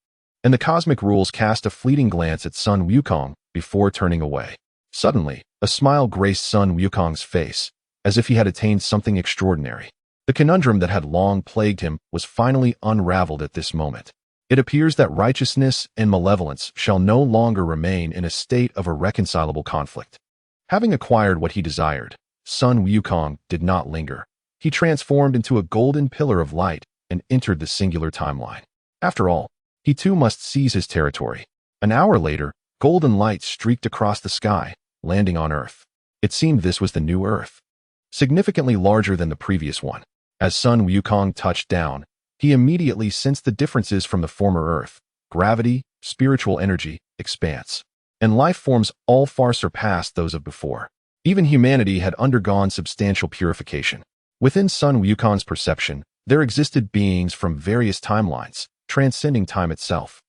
Speaker 1: and the cosmic rules cast a fleeting glance at Sun Wukong before turning away. Suddenly, a smile graced Sun Wukong's face, as if he had attained something extraordinary. The conundrum that had long plagued him was finally unraveled at this moment. It appears that righteousness and malevolence shall no longer remain in a state of irreconcilable conflict. Having acquired what he desired, Sun Wukong did not linger. He transformed into a golden pillar of light and entered the singular timeline. After all, he too must seize his territory. An hour later, golden light streaked across the sky, landing on Earth. It seemed this was the new Earth, significantly larger than the previous one. As Sun Wukong touched down, he immediately sensed the differences from the former Earth: gravity, spiritual energy, expanse. and life forms all far surpassed those of before. Even humanity had undergone substantial purification. Within Sun Wukong's perception, there existed beings from various timelines, transcending time itself,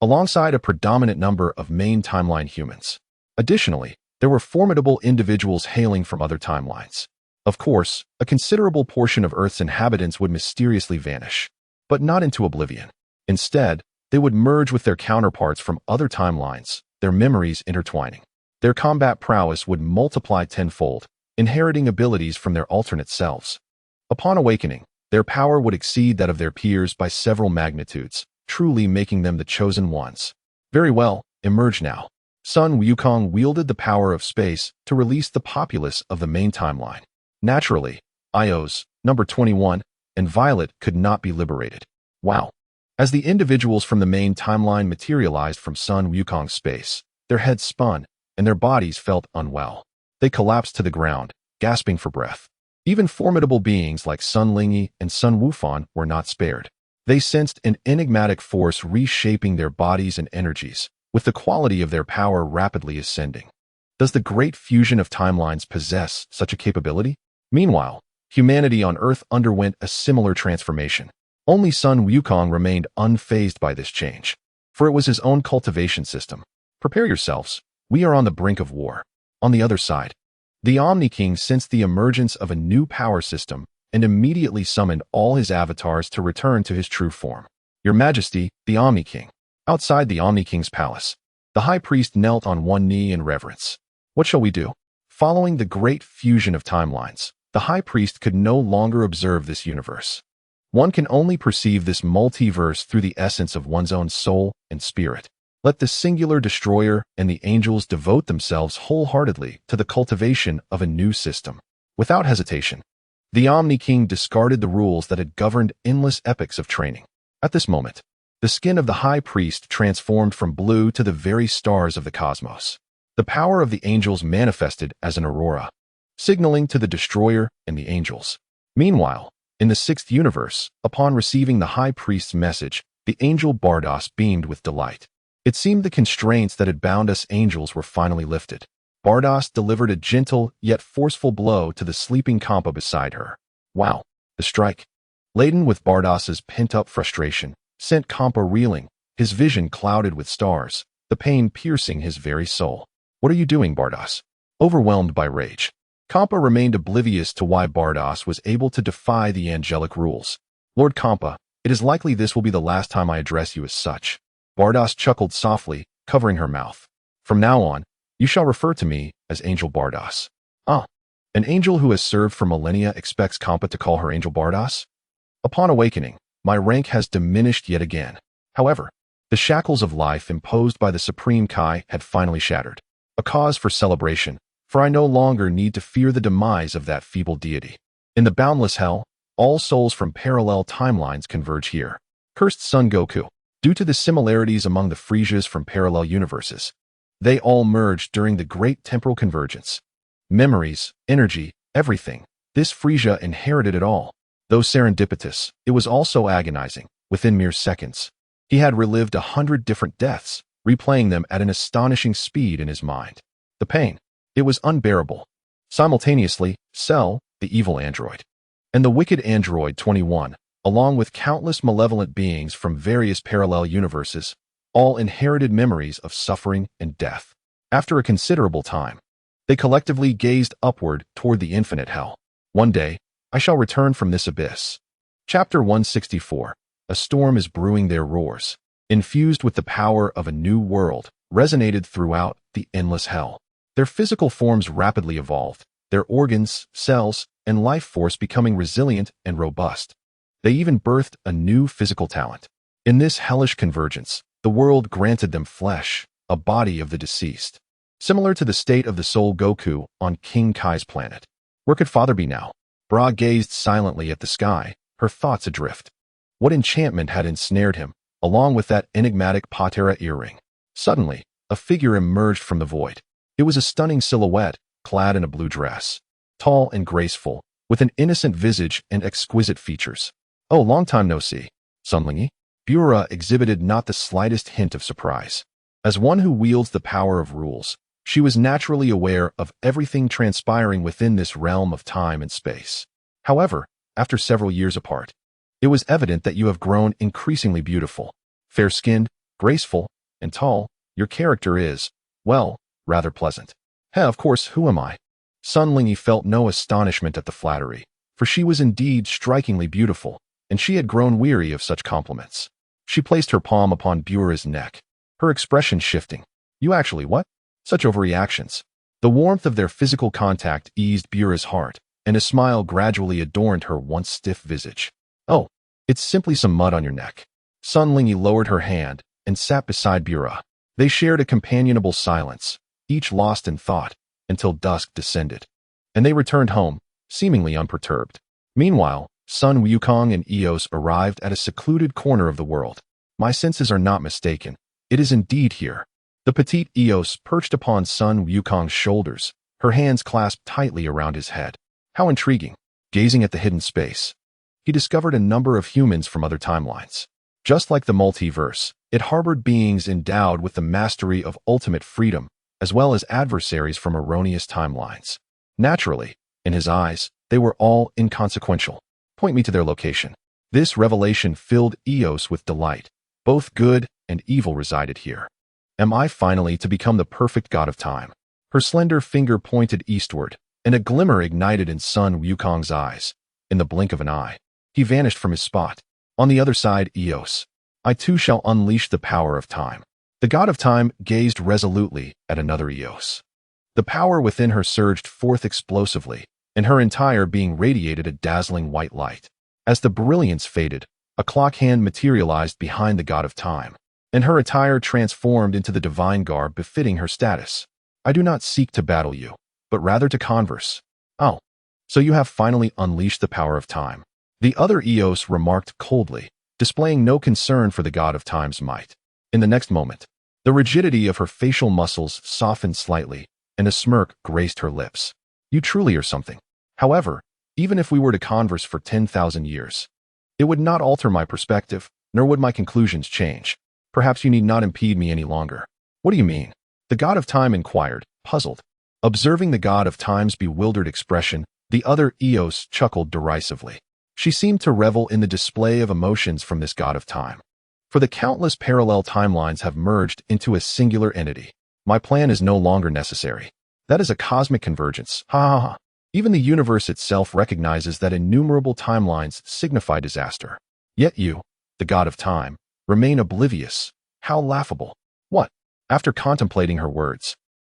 Speaker 1: alongside a predominant number of main timeline humans. Additionally, there were formidable individuals hailing from other timelines. Of course, a considerable portion of Earth's inhabitants would mysteriously vanish, but not into oblivion. Instead, they would merge with their counterparts from other timelines, their memories intertwining. Their combat prowess would multiply tenfold, inheriting abilities from their alternate selves. Upon awakening, their power would exceed that of their peers by several magnitudes, truly making them the chosen ones. Very well, emerge now. Sun Wukong wielded the power of space to release the populace of the main timeline. Naturally, Ios, number 21, and Violet could not be liberated. Wow. As the individuals from the main timeline materialized from Sun Wukong's space, their heads spun, and their bodies felt unwell. They collapsed to the ground, gasping for breath. Even formidable beings like Sun Lingyi and Sun Wufan were not spared. They sensed an enigmatic force reshaping their bodies and energies, with the quality of their power rapidly ascending. Does the great fusion of timelines possess such a capability? Meanwhile, humanity on Earth underwent a similar transformation. Only Sun Wukong remained unfazed by this change, for it was his own cultivation system. Prepare yourselves, we are on the brink of war. On the other side, the Omni King sensed the emergence of a new power system and immediately summoned all his avatars to return to his true form. Your Majesty, the Omni King. Outside the Omni King's palace, the High Priest knelt on one knee in reverence. What shall we do? Following the great fusion of timelines, the High Priest could no longer observe this universe. One can only perceive this multiverse through the essence of one's own soul and spirit. Let the singular destroyer and the angels devote themselves wholeheartedly to the cultivation of a new system. Without hesitation, the Omni King discarded the rules that had governed endless epochs of training. At this moment, the skin of the High Priest transformed from blue to the very stars of the cosmos. The power of the angels manifested as an aurora, signaling to the destroyer and the angels. Meanwhile, in the sixth universe, upon receiving the High Priest's message, the angel Bardos beamed with delight. It seemed the constraints that had bound us angels were finally lifted. Bardos delivered a gentle yet forceful blow to the sleeping Kampa beside her. Wow, the strike, laden with Bardos's pent-up frustration, sent Kampa reeling, his vision clouded with stars, the pain piercing his very soul. What are you doing, Bardos? Overwhelmed by rage, Kampa remained oblivious to why Bardos was able to defy the angelic rules. Lord Kampa, it is likely this will be the last time I address you as such. Bardos chuckled softly, covering her mouth. From now on, you shall refer to me as Angel Bardos. Ah, an angel who has served for millennia expects Kampa to call her Angel Bardos? Upon awakening, my rank has diminished yet again. However, the shackles of life imposed by the Supreme Kai had finally shattered. A cause for celebration, for I no longer need to fear the demise of that feeble deity. In the boundless hell, all souls from parallel timelines converge here. Cursed Son Goku. Due to the similarities among the Friezas from parallel universes, they all merged during the Great Temporal Convergence. Memories, energy, everything. This Frieza inherited it all. Though serendipitous, it was also agonizing. Within mere seconds, he had relived 100 different deaths, replaying them at an astonishing speed in his mind. The pain, it was unbearable. Simultaneously, Cell, the evil android, and the wicked android 21, along with countless malevolent beings from various parallel universes, all inherited memories of suffering and death. After a considerable time, they collectively gazed upward toward the infinite hell. One day, I shall return from this abyss. Chapter 164. A storm is brewing their roars, infused with the power of a new world, resonated throughout the endless hell. Their physical forms rapidly evolved, their organs, cells, and life force becoming resilient and robust. They even birthed a new physical talent. In this hellish convergence, the world granted them flesh, a body of the deceased, similar to the state of the soul Goku on King Kai's planet. Where could Father be now? Bra gazed silently at the sky, her thoughts adrift. What enchantment had ensnared him, along with that enigmatic Patera earring? Suddenly, a figure emerged from the void. It was a stunning silhouette, clad in a blue dress, tall and graceful, with an innocent visage and exquisite features. Oh, long time no see. Sun Lingyi? Bura exhibited not the slightest hint of surprise. As one who wields the power of rules, she was naturally aware of everything transpiring within this realm of time and space. However, after several years apart, it was evident that you have grown increasingly beautiful. Fair-skinned, graceful, and tall, your character is, well, rather pleasant. Of course, who am I? Sun Lingyi felt no astonishment at the flattery, for she was indeed strikingly beautiful, and she had grown weary of such compliments. She placed her palm upon Bure's neck, her expression shifting. You actually what? Such overreactions. The warmth of their physical contact eased Bure's heart, and a smile gradually adorned her once stiff visage. Oh, it's simply some mud on your neck. Sun Lingyi lowered her hand and sat beside Bure. They shared a companionable silence, each lost in thought, until dusk descended. And they returned home, seemingly unperturbed. Meanwhile, Sun Wukong and Eos arrived at a secluded corner of the world. My senses are not mistaken. It is indeed here. The petite Eos perched upon Sun Wukong's shoulders, her hands clasped tightly around his head. How intriguing. Gazing at the hidden space, he discovered a number of humans from other timelines. Just like the multiverse, it harbored beings endowed with the mastery of ultimate freedom, as well as adversaries from erroneous timelines. Naturally, in his eyes, they were all inconsequential. Point me to their location. This revelation filled Eos with delight. Both good and evil resided here. Am I finally to become the perfect god of time? Her slender finger pointed eastward, and a glimmer ignited in Sun Wukong's eyes. In the blink of an eye, he vanished from his spot. On the other side, Eos. I too shall unleash the power of time. The god of time gazed resolutely at another Eos. The power within her surged forth explosively, and her entire being radiated a dazzling white light. As the brilliance faded, a clock hand materialized behind the god of time, and her attire transformed into the divine garb befitting her status. I do not seek to battle you, but rather to converse. Oh, so you have finally unleashed the power of time. The other Eos remarked coldly, displaying no concern for the god of time's might. In the next moment, the rigidity of her facial muscles softened slightly, and a smirk graced her lips. You truly are something. However, even if we were to converse for 10,000 years, it would not alter my perspective, nor would my conclusions change. Perhaps you need not impede me any longer. What do you mean? The god of time inquired, puzzled. Observing the god of time's bewildered expression, the other Eos chuckled derisively. She seemed to revel in the display of emotions from this god of time. For the countless parallel timelines have merged into a singular entity. My plan is no longer necessary. That is a cosmic convergence. Ha ha ha. Even the universe itself recognizes that innumerable timelines signify disaster. Yet you, the god of time, remain oblivious. How laughable. What? After contemplating her words,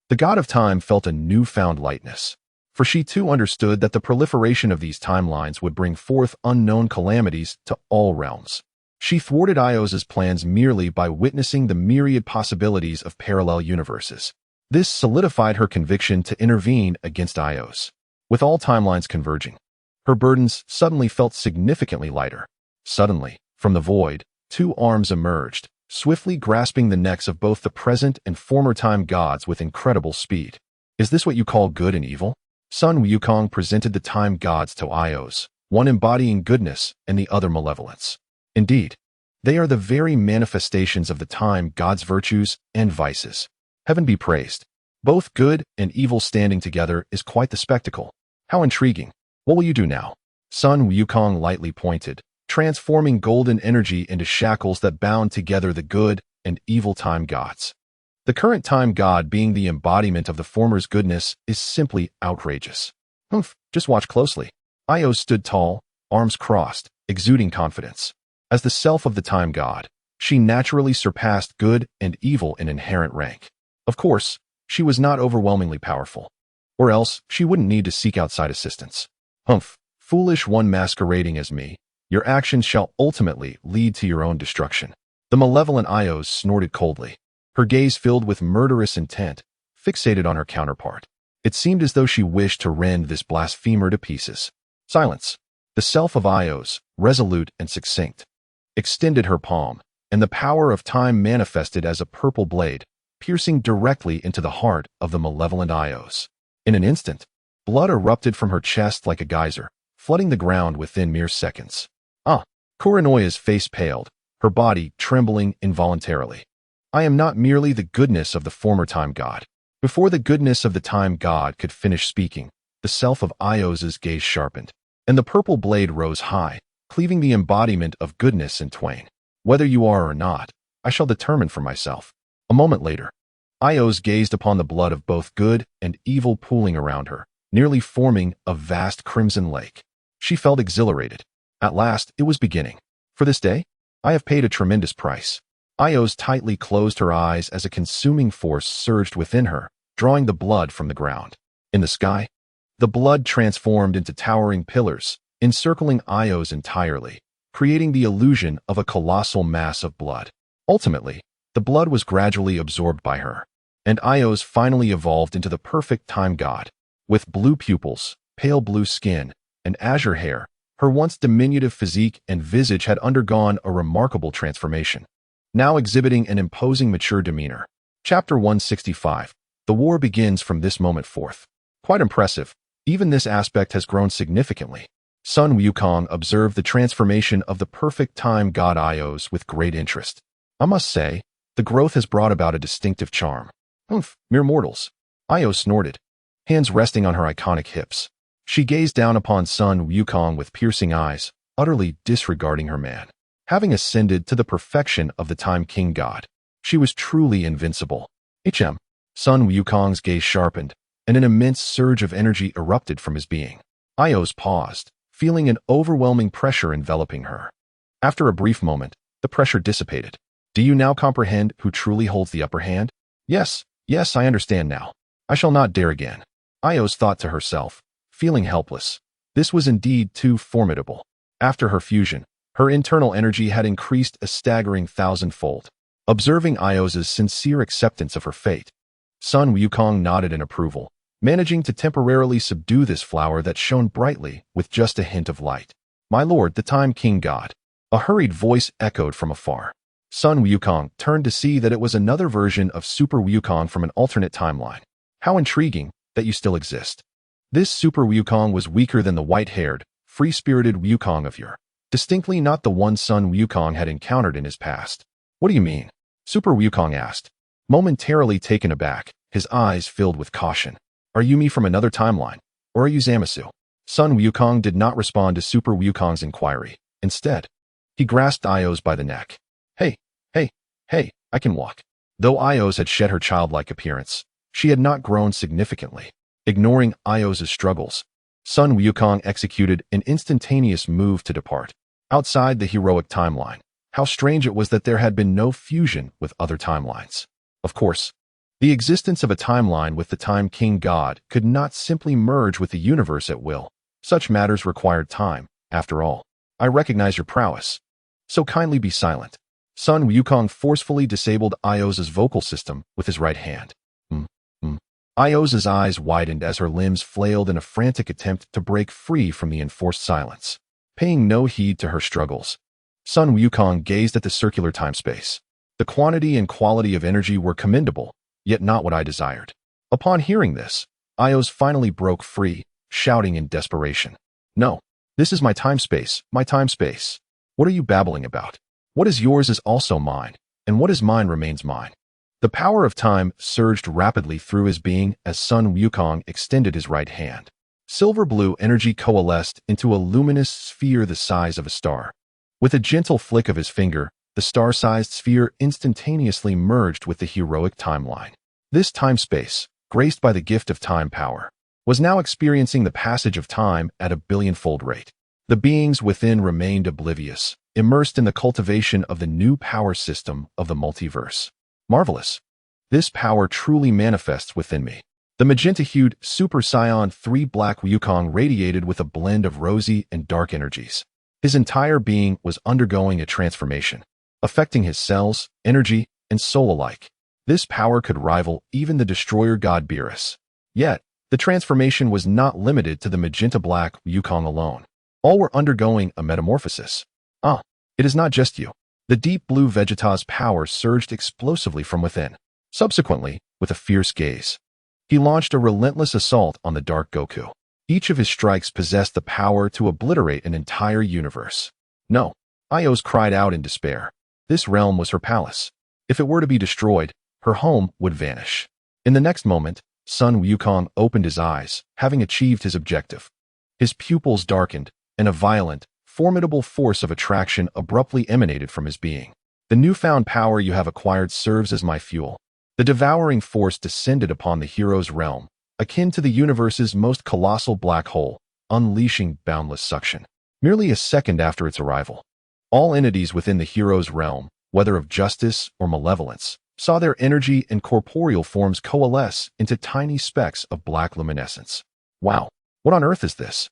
Speaker 1: the god of time felt a newfound lightness. For she too understood that the proliferation of these timelines would bring forth unknown calamities to all realms. She thwarted Ios's plans merely by witnessing the myriad possibilities of parallel universes. This solidified her conviction to intervene against Ios. With all timelines converging, her burdens suddenly felt significantly lighter. Suddenly, from the void, two arms emerged, swiftly grasping the necks of both the present and former time gods with incredible speed. Is this what you call good and evil? Sun Wukong presented the time gods to Ios, one embodying goodness and the other malevolence. Indeed, they are the very manifestations of the time gods' virtues and vices. Heaven be praised. Both good and evil standing together is quite the spectacle. How intriguing. What will you do now? Sun Wukong lightly pointed, transforming golden energy into shackles that bound together the good and evil time gods. The current time god being the embodiment of the former's goodness is simply outrageous. Just watch closely. Ios stood tall, arms crossed, exuding confidence. As the self of the time god, she naturally surpassed good and evil in inherent rank. Of course, she was not overwhelmingly powerful, or else she wouldn't need to seek outside assistance. Foolish one masquerading as me, your actions shall ultimately lead to your own destruction. The malevolent Ios snorted coldly, her gaze filled with murderous intent, fixated on her counterpart. It seemed as though she wished to rend this blasphemer to pieces. Silence. The self of Ios, resolute and succinct, extended her palm, and the power of time manifested as a purple blade, piercing directly into the heart of the malevolent Ios. In an instant, blood erupted from her chest like a geyser, flooding the ground within mere seconds. Kuranoya's face paled, her body trembling involuntarily. I am not merely the goodness of the former time god. Before the goodness of the time god could finish speaking, the self of Ios's gaze sharpened, and the purple blade rose high, cleaving the embodiment of goodness in twain. Whether you are or not, I shall determine for myself. A moment later, Ios gazed upon the blood of both good and evil pooling around her, nearly forming a vast crimson lake. She felt exhilarated. At last, it was beginning. For this day, I have paid a tremendous price. Ios tightly closed her eyes as a consuming force surged within her, drawing the blood from the ground. In the sky, the blood transformed into towering pillars, encircling Ios entirely, creating the illusion of a colossal mass of blood. Ultimately, the blood was gradually absorbed by her, and Ios finally evolved into the perfect time god. With blue pupils, pale blue skin, and azure hair, her once diminutive physique and visage had undergone a remarkable transformation, now exhibiting an imposing mature demeanor. Chapter 165. The war begins from this moment forth. Quite impressive. Even this aspect has grown significantly. Sun Wukong observed the transformation of the perfect time god Ios with great interest. I must say, the growth has brought about a distinctive charm. Oomph, mere mortals. Ios snorted, hands resting on her iconic hips. She gazed down upon Sun Wukong with piercing eyes, utterly disregarding her man. Having ascended to the perfection of the time king god, she was truly invincible. Sun Wukong's gaze sharpened, and an immense surge of energy erupted from his being. Ios paused, feeling an overwhelming pressure enveloping her. After a brief moment, the pressure dissipated. Do you now comprehend who truly holds the upper hand? Yes, I understand now. I shall not dare again. Ios thought to herself, feeling helpless. This was indeed too formidable. After her fusion, her internal energy had increased a staggering 1,000-fold. Observing Ios's sincere acceptance of her fate, Sun Wukong nodded in approval, managing to temporarily subdue this flower that shone brightly with just a hint of light. My lord, the time king god. A hurried voice echoed from afar. Sun Wukong turned to see that it was another version of Super Wukong from an alternate timeline. How intriguing that you still exist. This Super Wukong was weaker than the white-haired, free-spirited Wukong of yore, distinctly not the one Sun Wukong had encountered in his past. What do you mean? Super Wukong asked, momentarily taken aback, his eyes filled with caution. Are you me from another timeline, or are you Zamasu? Sun Wukong did not respond to Super Wukong's inquiry. Instead, he grasped Ios by the neck. Hey, I can walk. Though Ios had shed her childlike appearance, she had not grown significantly. Ignoring Ios's struggles, Sun Wukong executed an instantaneous move to depart. Outside the heroic timeline, how strange it was that there had been no fusion with other timelines. Of course, the existence of a timeline with the Time King God could not simply merge with the universe at will. Such matters required time. After all, I recognize your prowess. So kindly be silent. Sun Wukong forcefully disabled Ios's vocal system with his right hand. Ios's eyes widened as her limbs flailed in a frantic attempt to break free from the enforced silence. Paying no heed to her struggles, Sun Wukong gazed at the circular time-space. The quantity and quality of energy were commendable, yet not what I desired. Upon hearing this, Ios finally broke free, shouting in desperation. No, this is my time-space, my time-space. What are you babbling about? What is yours is also mine, and what is mine remains mine. The power of time surged rapidly through his being as Sun Wukong extended his right hand. Silver-blue energy coalesced into a luminous sphere the size of a star. With a gentle flick of his finger, the star-sized sphere instantaneously merged with the heroic timeline. This time-space, graced by the gift of time power, was now experiencing the passage of time at a billion-fold rate. The beings within remained oblivious, immersed in the cultivation of the new power system of the multiverse. Marvelous. This power truly manifests within me. The magenta-hued Super Saiyan 3 Black Wukong radiated with a blend of rosy and dark energies. His entire being was undergoing a transformation, affecting his cells, energy, and soul alike. This power could rival even the destroyer god Beerus. Yet, the transformation was not limited to the magenta-black Wukong alone. All were undergoing a metamorphosis. It is not just you. The deep blue Vegeta's power surged explosively from within. Subsequently, with a fierce gaze, he launched a relentless assault on the dark Goku. Each of his strikes possessed the power to obliterate an entire universe. No, Ios cried out in despair. This realm was her palace. If it were to be destroyed, her home would vanish. In the next moment, Sun Wukong opened his eyes, having achieved his objective. His pupils darkened, and a violent, formidable force of attraction abruptly emanated from his being. The newfound power you have acquired serves as my fuel. The devouring force descended upon the hero's realm, akin to the universe's most colossal black hole, unleashing boundless suction. Merely a second after its arrival, all entities within the hero's realm, whether of justice or malevolence, saw their energy and corporeal forms coalesce into tiny specks of black luminescence. Wow, what on earth is this?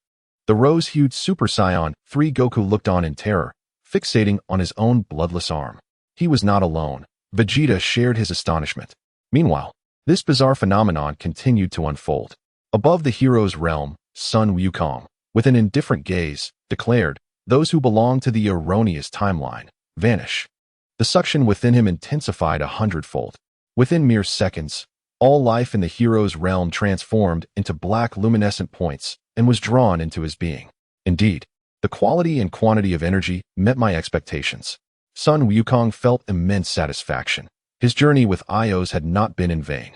Speaker 1: The rose-hued Super Saiyan 3 Goku looked on in terror, fixating on his own bloodless arm. He was not alone. Vegeta shared his astonishment. Meanwhile, this bizarre phenomenon continued to unfold. Above the hero's realm, Sun Wukong, with an indifferent gaze, declared, "Those who belong to the erroneous timeline vanish." The suction within him intensified 100-fold. Within mere seconds, all life in the hero's realm transformed into black luminescent points and was drawn into his being. Indeed, the quality and quantity of energy met my expectations. Sun Wukong felt immense satisfaction. His journey with Ios had not been in vain,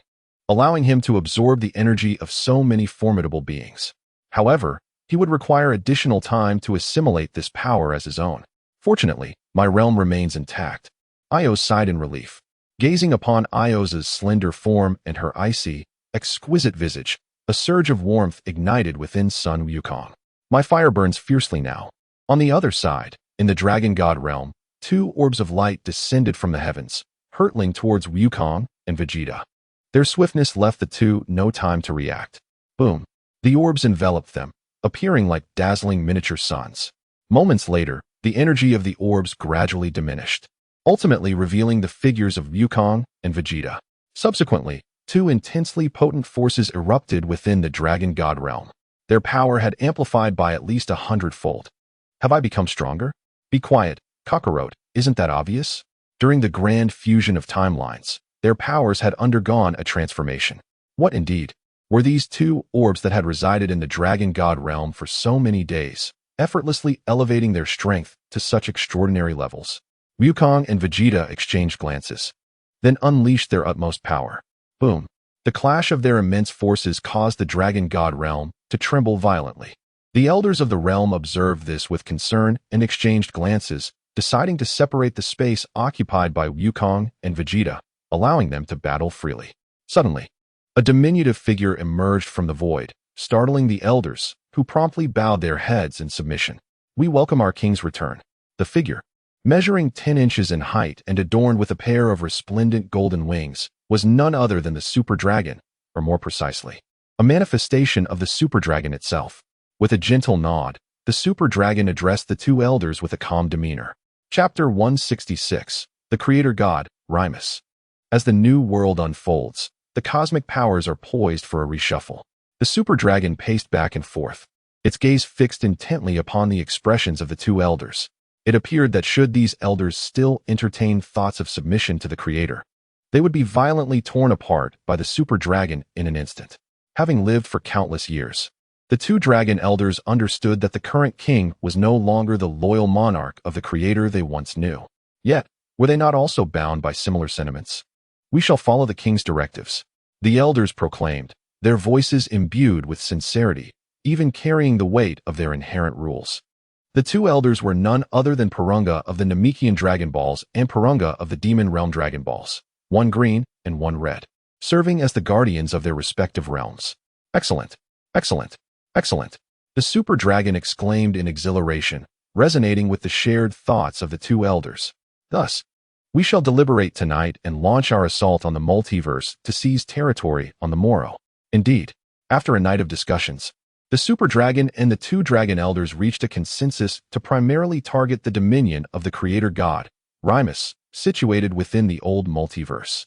Speaker 1: allowing him to absorb the energy of so many formidable beings. However, he would require additional time to assimilate this power as his own. Fortunately, my realm remains intact. Ios sighed in relief. Gazing upon Ios's slender form and her icy, exquisite visage, a surge of warmth ignited within Sun Wukong. My fire burns fiercely now. On the other side, in the Dragon God realm, two orbs of light descended from the heavens, hurtling towards Wukong and Vegeta. Their swiftness left the two no time to react. Boom! The orbs enveloped them, appearing like dazzling miniature suns. Moments later, the energy of the orbs gradually diminished, ultimately revealing the figures of Wukong and Vegeta. Subsequently, two intensely potent forces erupted within the Dragon God realm. Their power had amplified by at least 100-fold. Have I become stronger? Be quiet, Kakarot, isn't that obvious? During the grand fusion of timelines, their powers had undergone a transformation. What indeed were these two orbs that had resided in the Dragon God realm for so many days, effortlessly elevating their strength to such extraordinary levels? Wukong and Vegeta exchanged glances, then unleashed their utmost power. Boom! The clash of their immense forces caused the Dragon God realm to tremble violently. The elders of the realm observed this with concern and exchanged glances, deciding to separate the space occupied by Wukong and Vegeta, allowing them to battle freely. Suddenly, a diminutive figure emerged from the void, startling the elders, who promptly bowed their heads in submission. "We welcome our king's return." The figure, measuring 10 inches in height and adorned with a pair of resplendent golden wings, was none other than the Super Dragon, or more precisely, a manifestation of the Super Dragon itself. With a gentle nod, the Super Dragon addressed the two elders with a calm demeanor. Chapter 166, The Creator God, Rimus. As the new world unfolds, the cosmic powers are poised for a reshuffle. The Super Dragon paced back and forth, its gaze fixed intently upon the expressions of the two elders. It appeared that should these elders still entertain thoughts of submission to the Creator, they would be violently torn apart by the Super Dragon in an instant. Having lived for countless years, the two dragon elders understood that the current king was no longer the loyal monarch of the Creator they once knew. Yet, were they not also bound by similar sentiments? "We shall follow the king's directives," the elders proclaimed, their voices imbued with sincerity, even carrying the weight of their inherent rules. The two elders were none other than Purunga of the Namekian Dragon Balls and Purunga of the Demon Realm Dragon Balls, one green and one red, serving as the guardians of their respective realms. "Excellent, excellent, excellent," the Super Dragon exclaimed in exhilaration, resonating with the shared thoughts of the two elders. "Thus, we shall deliberate tonight and launch our assault on the multiverse to seize territory on the morrow." Indeed, after a night of discussions, the Super Dragon and the two Dragon Elders reached a consensus to primarily target the dominion of the Creator God, Rimus, situated within the old multiverse.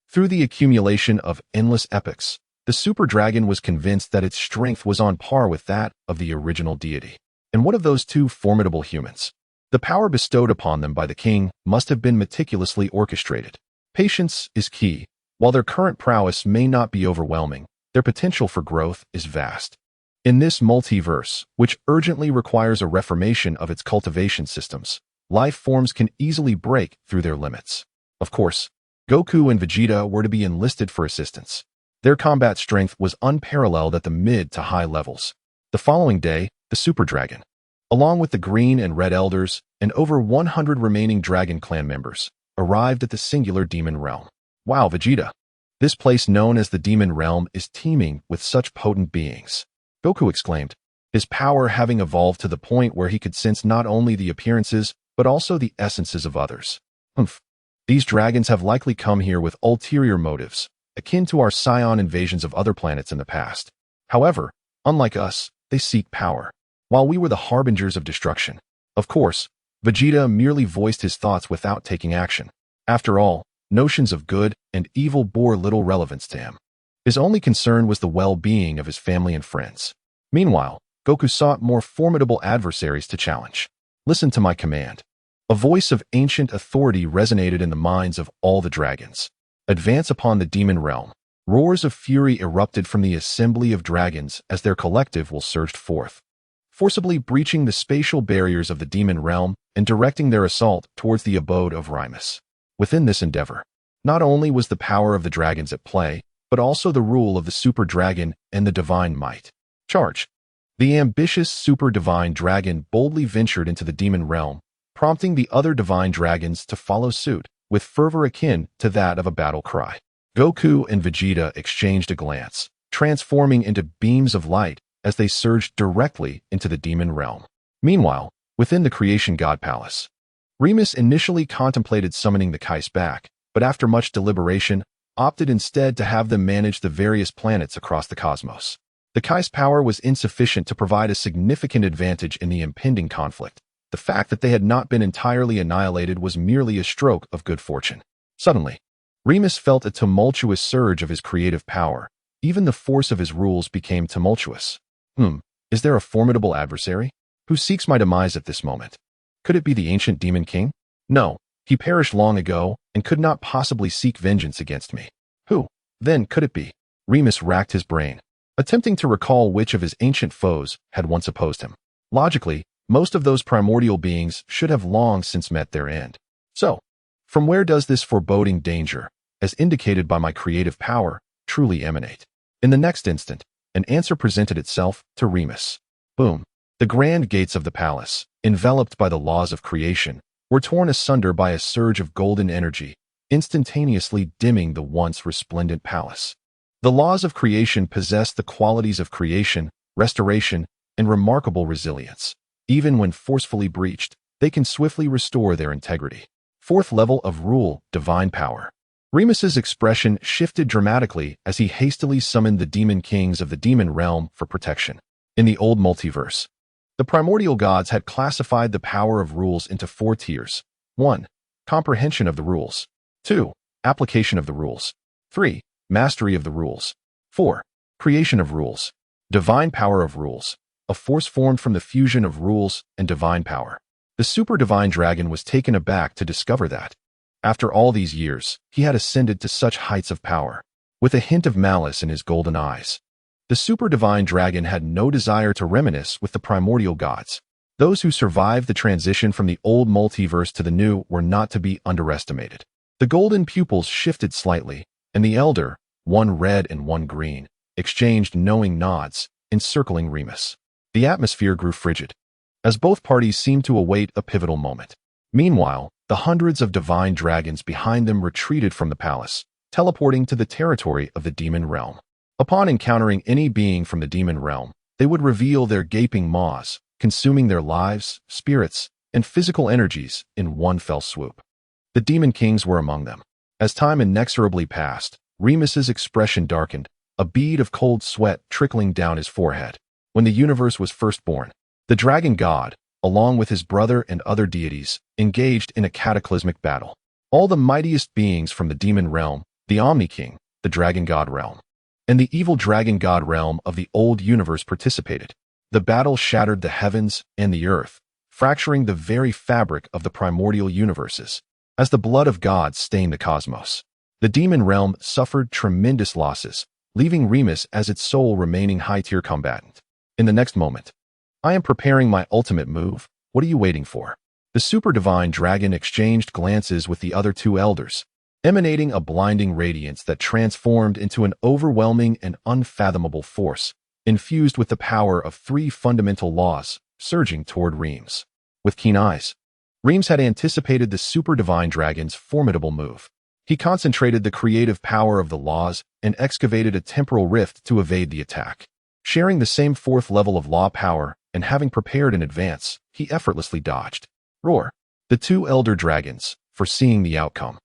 Speaker 1: Through the accumulation of endless epochs, the Super Dragon was convinced that its strength was on par with that of the original deity. And what of those two formidable humans? The power bestowed upon them by the king must have been meticulously orchestrated. Patience is key. While their current prowess may not be overwhelming, their potential for growth is vast. In this multiverse, which urgently requires a reformation of its cultivation systems, life forms can easily break through their limits. Of course, Goku and Vegeta were to be enlisted for assistance. Their combat strength was unparalleled at the mid to high levels. The following day, the Super Dragon, along with the Green and Red Elders and over 100 remaining Dragon Clan members, arrived at the singular Demon Realm. Wow, Vegeta! This place known as the Demon Realm is teeming with such potent beings, Goku exclaimed, his power having evolved to the point where he could sense not only the appearances but also the essences of others. Humph. These dragons have likely come here with ulterior motives, akin to our Scion invasions of other planets in the past. However, unlike us, they seek power, while we were the harbingers of destruction. Of course, Vegeta merely voiced his thoughts without taking action. After all, notions of good and evil bore little relevance to him. His only concern was the well-being of his family and friends. Meanwhile, Goku sought more formidable adversaries to challenge. Listen to my command. A voice of ancient authority resonated in the minds of all the dragons. Advance upon the Demon Realm. Roars of fury erupted from the assembly of dragons as their collective will surged forth, forcibly breaching the spatial barriers of the Demon Realm and directing their assault towards the abode of Rimus. Within this endeavor, not only was the power of the dragons at play, but also the rule of the Super Dragon and the Divine Might. Charge! The ambitious Super Divine Dragon boldly ventured into the Demon Realm, prompting the other divine dragons to follow suit, with fervor akin to that of a battle cry. Goku and Vegeta exchanged a glance, transforming into beams of light as they surged directly into the Demon Realm. Meanwhile, within the Creation God Palace, Remus initially contemplated summoning the Kais back, but after much deliberation, opted instead to have them manage the various planets across the cosmos. The Kais power was insufficient to provide a significant advantage in the impending conflict. The fact that they had not been entirely annihilated was merely a stroke of good fortune. Suddenly, Remus felt a tumultuous surge of his creative power. Even the force of his rules became tumultuous. Is there a formidable adversary who seeks my demise at this moment? Could it be the ancient Demon King? No, he perished long ago and could not possibly seek vengeance against me. Who, then, could it be? Remus racked his brain, attempting to recall which of his ancient foes had once opposed him. Logically, most of those primordial beings should have long since met their end. So, from where does this foreboding danger, as indicated by my creative power, truly emanate? In the next instant, an answer presented itself to Remus. Boom! The grand gates of the palace, enveloped by the laws of creation, were torn asunder by a surge of golden energy, instantaneously dimming the once resplendent palace. The laws of creation possess the qualities of creation, restoration, and remarkable resilience. Even when forcefully breached, they can swiftly restore their integrity. Fourth level of rule, divine power. Remus's expression shifted dramatically as he hastily summoned the demon kings of the demon realm for protection. In the old multiverse, the primordial gods had classified the power of rules into 4 tiers. 1. Comprehension of the rules. 2. Application of the rules. 3. Mastery of the rules. 4. Creation of rules. Divine power of rules. A force formed from the fusion of rules and divine power. The Super Divine Dragon was taken aback to discover that, after all these years, he had ascended to such heights of power. With a hint of malice in his golden eyes, the Super Divine Dragon had no desire to reminisce with the primordial gods. Those who survived the transition from the old multiverse to the new were not to be underestimated. The golden pupils shifted slightly, and the elder, one red and one green, exchanged knowing nods, encircling Remus. The atmosphere grew frigid, as both parties seemed to await a pivotal moment. Meanwhile, the hundreds of divine dragons behind them retreated from the palace, teleporting to the territory of the demon realm. Upon encountering any being from the demon realm, they would reveal their gaping maws, consuming their lives, spirits, and physical energies in one fell swoop. The demon kings were among them. As time inexorably passed, Remus's expression darkened, a bead of cold sweat trickling down his forehead. When the universe was first born, the dragon god, along with his brother and other deities, engaged in a cataclysmic battle. All the mightiest beings from the demon realm, the Omni King, the dragon god realm, and the evil dragon god realm of the old universe participated. The battle shattered the heavens and the earth, fracturing the very fabric of the primordial universes. As the blood of gods stained the cosmos, the demon realm suffered tremendous losses, leaving Remus as its sole remaining high-tier combatant. In the next moment, I am preparing my ultimate move. What are you waiting for? The Super Divine Dragon exchanged glances with the other 2 elders, emanating a blinding radiance that transformed into an overwhelming and unfathomable force, infused with the power of three fundamental laws, surging toward Reims. With keen eyes, Reims had anticipated the super divine dragon's formidable move. He concentrated the creative power of the laws and excavated a temporal rift to evade the attack. Sharing the same fourth level of law power and having prepared in advance, he effortlessly dodged. Roar. The two elder dragons, foreseeing the outcome,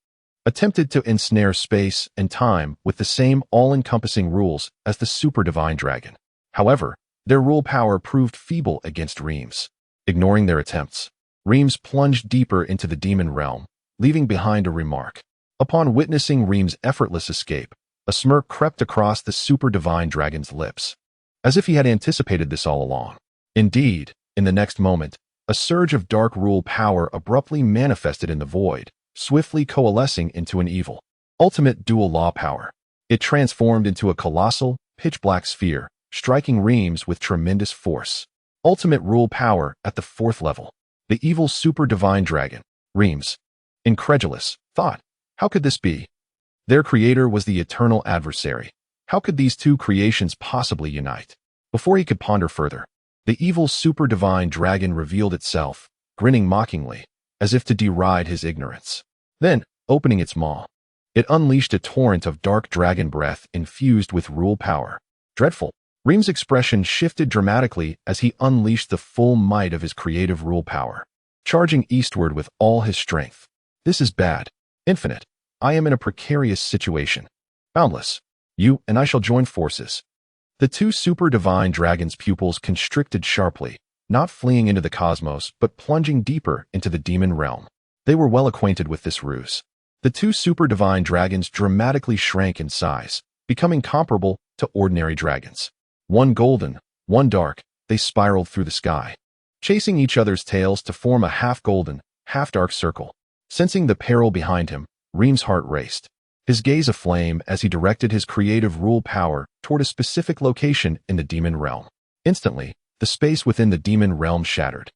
Speaker 1: attempted to ensnare space and time with the same all-encompassing rules as the super divine dragon. However, their rule power proved feeble against Reims. Ignoring their attempts, Reims plunged deeper into the demon realm, leaving behind a remark. Upon witnessing Reims' effortless escape, a smirk crept across the super divine dragon's lips, as if he had anticipated this all along. Indeed, in the next moment, a surge of dark rule power abruptly manifested in the void, swiftly coalescing into an evil, ultimate dual law power. It transformed into a colossal, pitch-black sphere, striking Reims with tremendous force. Ultimate rule power at the fourth level. The evil super divine dragon, Reims, incredulous, thought, how could this be? Their creator was the eternal adversary. How could these two creations possibly unite? Before he could ponder further, the evil super divine dragon revealed itself, grinning mockingly, as if to deride his ignorance. Then, opening its maw, it unleashed a torrent of dark dragon breath infused with rule power. Dreadful. Reims' expression shifted dramatically as he unleashed the full might of his creative rule power, charging eastward with all his strength. This is bad. Infinite. I am in a precarious situation. Boundless. You and I shall join forces. The two super divine dragons' pupils constricted sharply, not fleeing into the cosmos, but plunging deeper into the demon realm. They were well acquainted with this ruse. The two super divine dragons dramatically shrank in size, becoming comparable to ordinary dragons. One golden, one dark, they spiraled through the sky, chasing each other's tails to form a half-golden, half-dark circle. Sensing the peril behind him, Reims' heart raced, his gaze aflame as he directed his creative rule power toward a specific location in the demon realm. Instantly, the space within the demon realm shattered,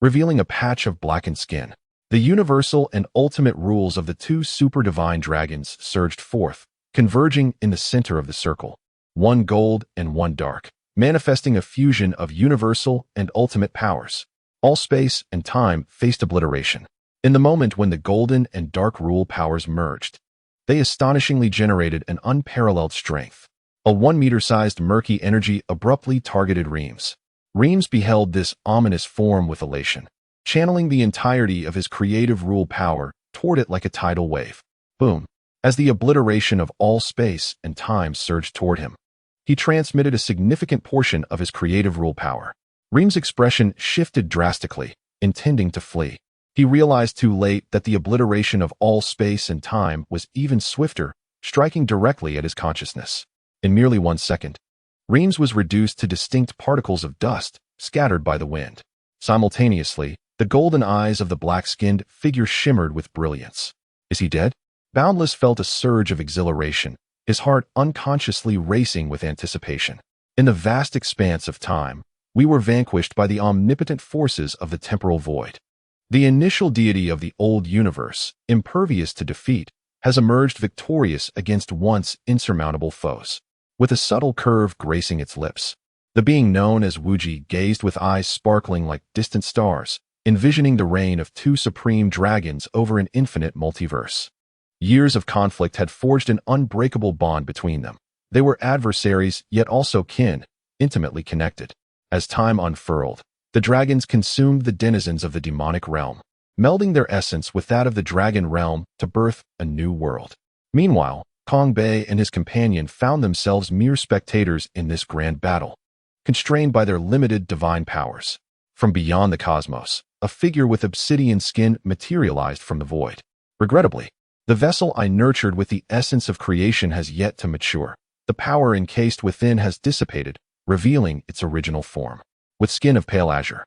Speaker 1: revealing a patch of blackened skin. The universal and ultimate rules of the two super divine dragons surged forth, converging in the center of the circle. One gold and one dark, manifesting a fusion of universal and ultimate powers. All space and time faced obliteration. In the moment when the golden and dark rule powers merged, they astonishingly generated an unparalleled strength. A 1-meter-sized murky energy abruptly targeted Reims. Reims beheld this ominous form with elation, channeling the entirety of his creative rule power toward it like a tidal wave. Boom! As the obliteration of all space and time surged toward him, he transmitted a significant portion of his creative rule power. Reims' expression shifted drastically, intending to flee. He realized too late that the obliteration of all space and time was even swifter, striking directly at his consciousness. In merely 1 second, Reims was reduced to distinct particles of dust, scattered by the wind. Simultaneously, the golden eyes of the black-skinned figure shimmered with brilliance. Is he dead? Boundless felt a surge of exhilaration, his heart unconsciously racing with anticipation. In the vast expanse of time, we were vanquished by the omnipotent forces of the temporal void. The initial deity of the old universe, impervious to defeat, has emerged victorious against once insurmountable foes. With a subtle curve gracing its lips, the being known as Wuji gazed with eyes sparkling like distant stars, envisioning the reign of two supreme dragons over an infinite multiverse. Years of conflict had forged an unbreakable bond between them. They were adversaries, yet also kin, intimately connected. As time unfurled, the dragons consumed the denizens of the demonic realm, melding their essence with that of the dragon realm to birth a new world. Meanwhile, Kong Bei and his companion found themselves mere spectators in this grand battle, constrained by their limited divine powers. From beyond the cosmos, a figure with obsidian skin materialized from the void. Regrettably, the vessel I nurtured with the essence of creation has yet to mature. The power encased within has dissipated, revealing its original form. With skin of pale azure,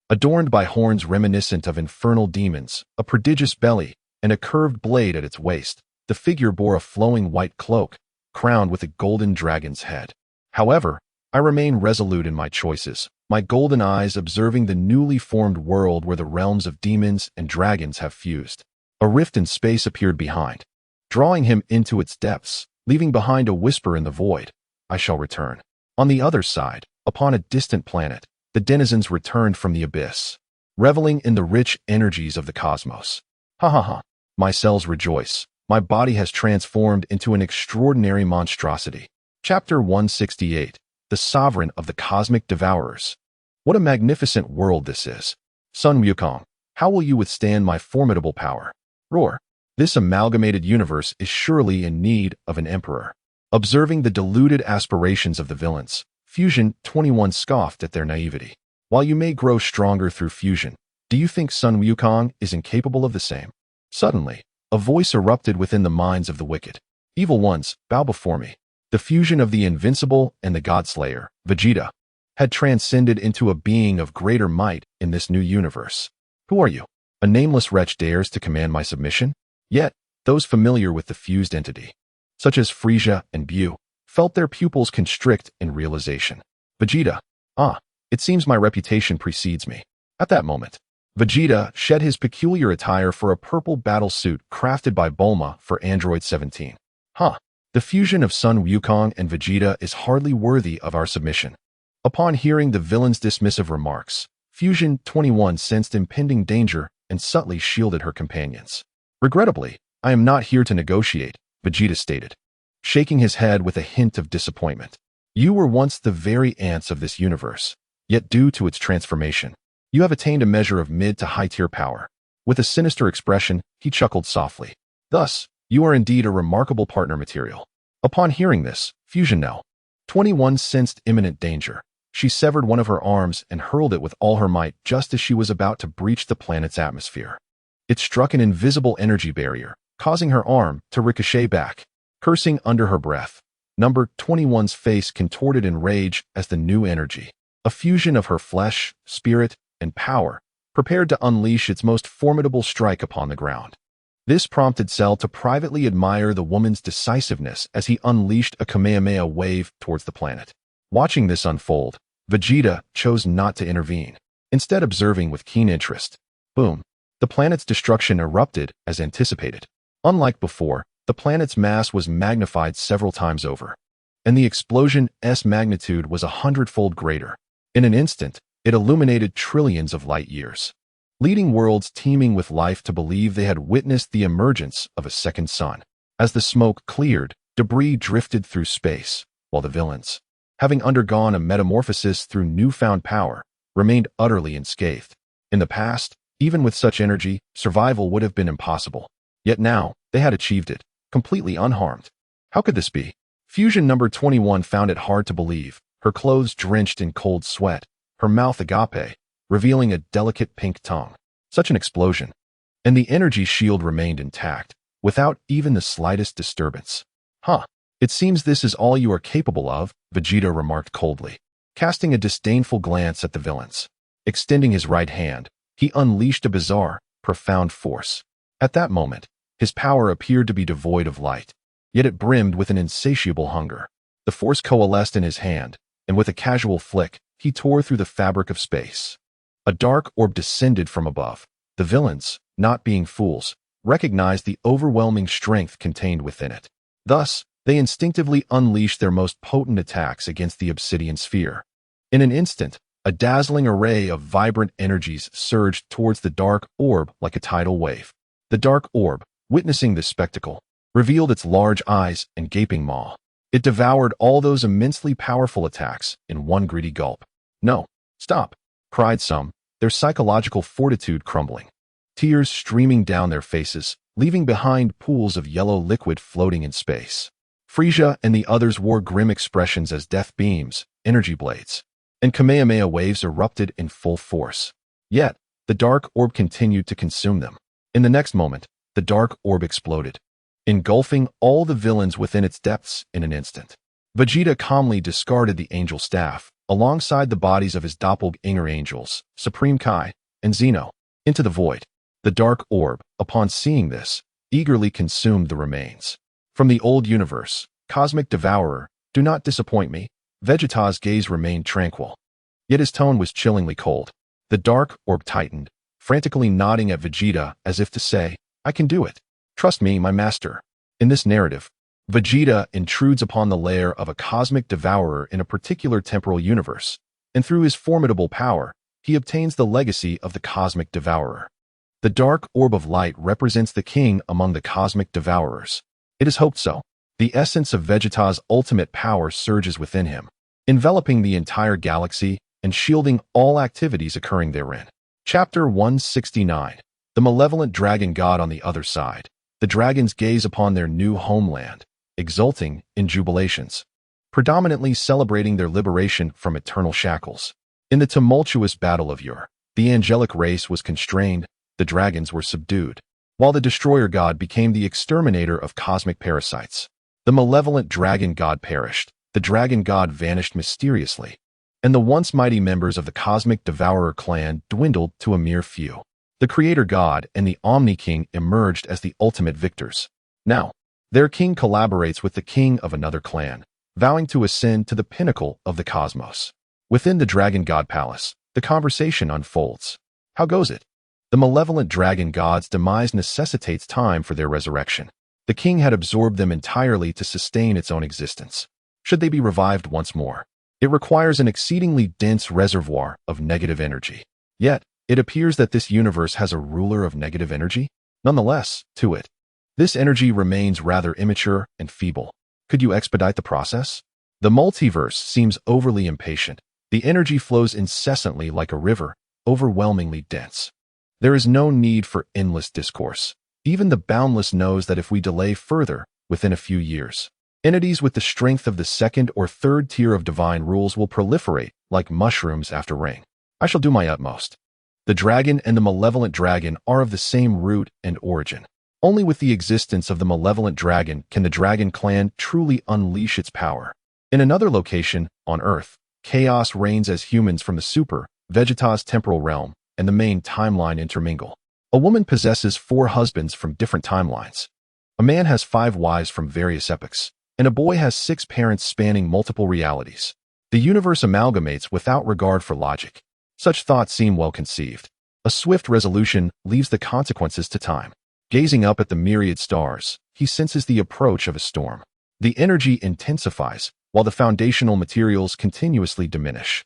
Speaker 1: adorned by horns reminiscent of infernal demons, a prodigious belly, and a curved blade at its waist, the figure bore a flowing white cloak, crowned with a golden dragon's head. However, I remain resolute in my choices, my golden eyes observing the newly formed world where the realms of demons and dragons have fused. A rift in space appeared behind, drawing him into its depths, leaving behind a whisper in the void. I shall return. On the other side, upon a distant planet, the denizens returned from the abyss, reveling in the rich energies of the cosmos. Ha ha ha. My cells rejoice. My body has transformed into an extraordinary monstrosity. Chapter 168. The Sovereign of the Cosmic Devourers. What a magnificent world this is. Sun Wukong, how will you withstand my formidable power? Roar. This amalgamated universe is surely in need of an emperor. Observing the deluded aspirations of the villains, Fusion 21 scoffed at their naivety. While you may grow stronger through fusion, do you think Sun Wukong is incapable of the same? Suddenly, a voice erupted within the minds of the wicked. Evil ones, bow before me. The fusion of the invincible and the Godslayer, Vegeta, had transcended into a being of greater might in this new universe. Who are you? A nameless wretch dares to command my submission? Yet, those familiar with the fused entity, such as Frieza and Bu, felt their pupils constrict in realization. Vegeta. It seems my reputation precedes me. At that moment, Vegeta shed his peculiar attire for a purple battle suit crafted by Bulma for Android 17. The fusion of Sun Wukong and Vegeta is hardly worthy of our submission. Upon hearing the villain's dismissive remarks, Fusion 21 sensed impending danger and subtly shielded her companions. Regrettably, I am not here to negotiate, Vegeta stated, shaking his head with a hint of disappointment. You were once the very ants of this universe, yet due to its transformation, you have attained a measure of mid to high-tier power. With a sinister expression, he chuckled softly. Thus, you are indeed a remarkable partner material. Upon hearing this, Fusion 21 sensed imminent danger. She severed one of her arms and hurled it with all her might just as she was about to breach the planet's atmosphere. It struck an invisible energy barrier, causing her arm to ricochet back. Cursing under her breath, Number 21's face contorted in rage as the new energy, a fusion of her flesh, spirit, and power, prepared to unleash its most formidable strike upon the ground. This prompted Cell to privately admire the woman's decisiveness as he unleashed a Kamehameha wave towards the planet. Watching this unfold, Vegeta chose not to intervene, instead observing with keen interest. Boom! The planet's destruction erupted as anticipated. Unlike before, the planet's mass was magnified several times over, and the explosion's magnitude was 100-fold greater. In an instant, it illuminated trillions of light years, leading worlds teeming with life to believe they had witnessed the emergence of a second sun. As the smoke cleared, debris drifted through space, while the villains, having undergone a metamorphosis through newfound power, remained utterly unscathed. In the past, even with such energy, survival would have been impossible. Yet now, they had achieved it, completely unharmed. How could this be? Fusion number 21 found it hard to believe, her clothes drenched in cold sweat, her mouth agape, revealing a delicate pink tongue. Such an explosion. And the energy shield remained intact, without even the slightest disturbance. It seems this is all you are capable of, Vegeta remarked coldly, casting a disdainful glance at the villains. Extending his right hand, he unleashed a bizarre, profound force. At that moment, his power appeared to be devoid of light, yet it brimmed with an insatiable hunger. The force coalesced in his hand, and with a casual flick, he tore through the fabric of space. A dark orb descended from above. The villains, not being fools, recognized the overwhelming strength contained within it. Thus, they instinctively unleashed their most potent attacks against the obsidian sphere. In an instant, a dazzling array of vibrant energies surged towards the dark orb like a tidal wave. The dark orb, witnessing this spectacle, revealed its large eyes and gaping maw. It devoured all those immensely powerful attacks in one greedy gulp. No, stop, cried some, their psychological fortitude crumbling. Tears streaming down their faces, leaving behind pools of yellow liquid floating in space. Frieza and the others wore grim expressions as death beams, energy blades, and Kamehameha waves erupted in full force. Yet, the dark orb continued to consume them. In the next moment, the dark orb exploded, engulfing all the villains within its depths in an instant. Vegeta calmly discarded the angel staff, alongside the bodies of his doppelganger angels, Supreme Kai and Zeno, into the void. The dark orb, upon seeing this, eagerly consumed the remains. From the old universe, Cosmic Devourer, do not disappoint me. Vegeta's gaze remained tranquil, yet his tone was chillingly cold. The dark orb tightened, frantically nodding at Vegeta as if to say, I can do it. Trust me, my master. In this narrative, Vegeta intrudes upon the lair of a cosmic devourer in a particular temporal universe, and through his formidable power, he obtains the legacy of the cosmic devourer. The dark orb of light represents the king among the cosmic devourers. It is hoped so. The essence of Vegeta's ultimate power surges within him, enveloping the entire galaxy and shielding all activities occurring therein. Chapter 169. The malevolent dragon god on the other side. The dragons gaze upon their new homeland, exulting in jubilations, predominantly celebrating their liberation from eternal shackles. In the tumultuous battle of yore, the angelic race was constrained, the dragons were subdued, while the destroyer god became the exterminator of cosmic parasites. The malevolent dragon god perished, the dragon god vanished mysteriously, and the once mighty members of the cosmic devourer clan dwindled to a mere few. The creator god and the Omni King emerged as the ultimate victors. Now, their king collaborates with the king of another clan, vowing to ascend to the pinnacle of the cosmos. Within the dragon god palace, the conversation unfolds. How goes it? The malevolent dragon god's demise necessitates time for their resurrection. The king had absorbed them entirely to sustain its own existence. Should they be revived once more, it requires an exceedingly dense reservoir of negative energy. Yet, it appears that this universe has a ruler of negative energy. Nonetheless, to it, this energy remains rather immature and feeble. Could you expedite the process? The multiverse seems overly impatient. The energy flows incessantly like a river, overwhelmingly dense. There is no need for endless discourse. Even the boundless knows that if we delay further, within a few years, entities with the strength of the second or third tier of divine rules will proliferate like mushrooms after rain. I shall do my utmost. The dragon and the malevolent dragon are of the same root and origin. Only with the existence of the malevolent dragon can the dragon clan truly unleash its power. In another location, on Earth, chaos reigns as humans from the super, Vegeta's temporal realm, and the main timeline intermingle. A woman possesses 4 husbands from different timelines. A man has 5 wives from various epochs, and a boy has 6 parents spanning multiple realities. The universe amalgamates without regard for logic. Such thoughts seem well conceived. A swift resolution leaves the consequences to time. Gazing up at the myriad stars, he senses the approach of a storm. The energy intensifies, while the foundational materials continuously diminish.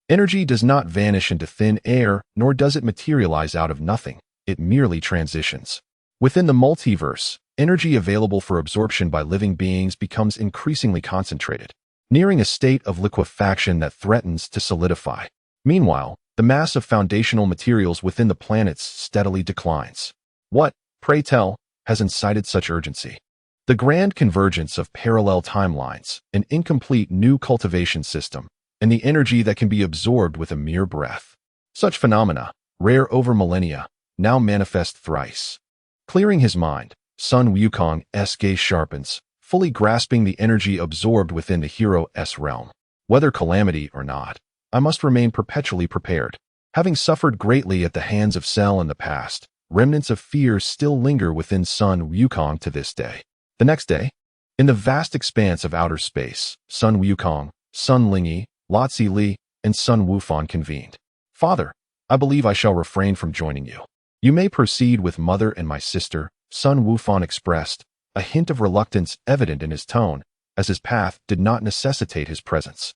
Speaker 1: Energy does not vanish into thin air, nor does it materialize out of nothing. It merely transitions. Within the multiverse, energy available for absorption by living beings becomes increasingly concentrated, nearing a state of liquefaction that threatens to solidify. Meanwhile, the mass of foundational materials within the planets steadily declines. What, pray tell, has incited such urgency? The grand convergence of parallel timelines, an incomplete new cultivation system, and the energy that can be absorbed with a mere breath. Such phenomena, rare over millennia, now manifest thrice. Clearing his mind, Sun Wukong's gaze sharpens, fully grasping the energy absorbed within the hero's realm. Whether calamity or not, I must remain perpetually prepared. Having suffered greatly at the hands of Cell in the past, remnants of fear still linger within Sun Wukong to this day. The next day, in the vast expanse of outer space, Sun Wukong, Sun Lingyi, Lotzi Li, and Sun Wufan convened. Father, I believe I shall refrain from joining you. You may proceed with mother and my sister, Sun Wufan expressed, a hint of reluctance evident in his tone, as his path did not necessitate his presence.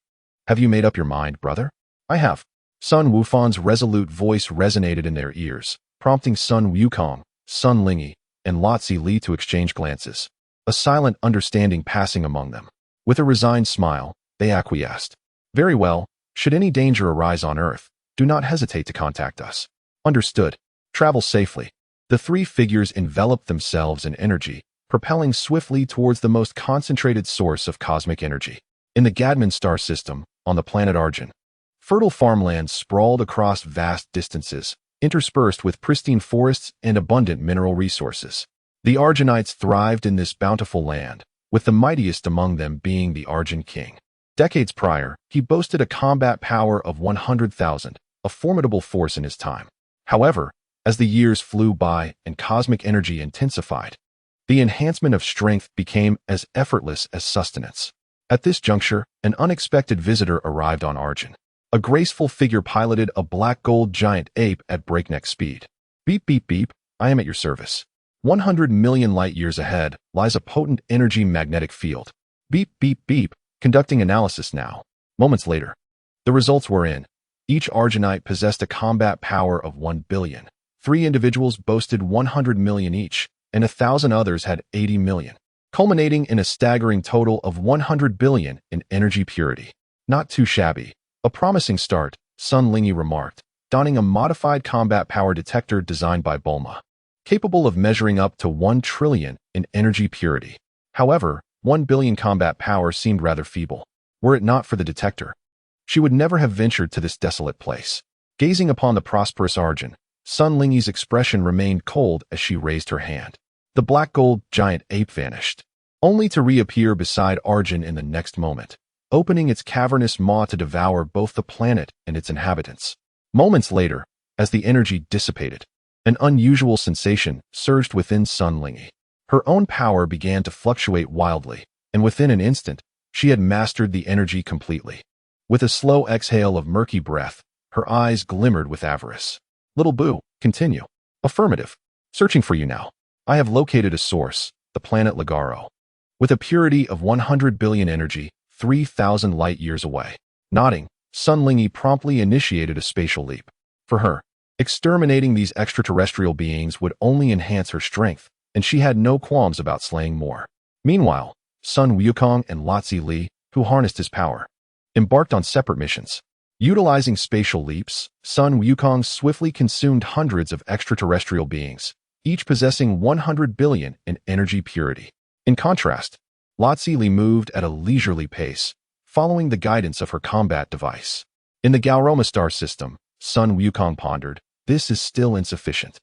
Speaker 1: Have you made up your mind, brother? I have. Sun Wufan's resolute voice resonated in their ears, prompting Sun Wukong, Sun Lingyi, and Lotzi Li to exchange glances, a silent understanding passing among them. With a resigned smile, they acquiesced. Very well, should any danger arise on Earth, do not hesitate to contact us. Understood. Travel safely. The 3 figures enveloped themselves in energy, propelling swiftly towards the most concentrated source of cosmic energy. In the Gadman star system, on the planet Arjun, fertile farmlands sprawled across vast distances, interspersed with pristine forests and abundant mineral resources. The Arjunites thrived in this bountiful land, with the mightiest among them being the Arjun King. Decades prior, he boasted a combat power of 100,000, a formidable force in his time. However, as the years flew by and cosmic energy intensified, the enhancement of strength became as effortless as sustenance. At this juncture, an unexpected visitor arrived on Arjun. A graceful figure piloted a black gold giant ape at breakneck speed. Beep, beep, beep, I am at your service. 100 million light-years ahead lies a potent energy magnetic field. Beep, beep, beep, conducting analysis now. Moments later, the results were in. Each Arginite possessed a combat power of 1 billion. 3 individuals boasted 100 million each, and 1,000 others had 80 million, culminating in a staggering total of 100 billion in energy purity. Not too shabby. A promising start, Sun Lingy remarked, donning a modified combat power detector designed by Bulma, capable of measuring up to 1 trillion in energy purity. However, 1 billion combat power seemed rather feeble. Were it not for the detector, she would never have ventured to this desolate place. Gazing upon the prosperous Arjun, Sun Lingy's expression remained cold as she raised her hand. The black-gold giant ape vanished, only to reappear beside Arjun in the next moment, opening its cavernous maw to devour both the planet and its inhabitants. Moments later, as the energy dissipated, an unusual sensation surged within Sun Lingy. Her own power began to fluctuate wildly, and within an instant, she had mastered the energy completely. With a slow exhale of murky breath, her eyes glimmered with avarice. Little Boo, continue. Affirmative. Searching for you now. I have located a source, the planet Ligaro. With a purity of 100 billion energy, 3,000 light-years away. Nodding, Sun Lingy promptly initiated a spatial leap. For her, exterminating these extraterrestrial beings would only enhance her strength, and she had no qualms about slaying more. Meanwhile, Sun Wukong and Lotzi Li, who harnessed his power, embarked on separate missions. Utilizing spatial leaps, Sun Wukong swiftly consumed hundreds of extraterrestrial beings, each possessing 100 billion in energy purity. In contrast, Lotzi Li moved at a leisurely pace, following the guidance of her combat device. In the Gaoroma star system, Sun Wukong pondered, this is still insufficient.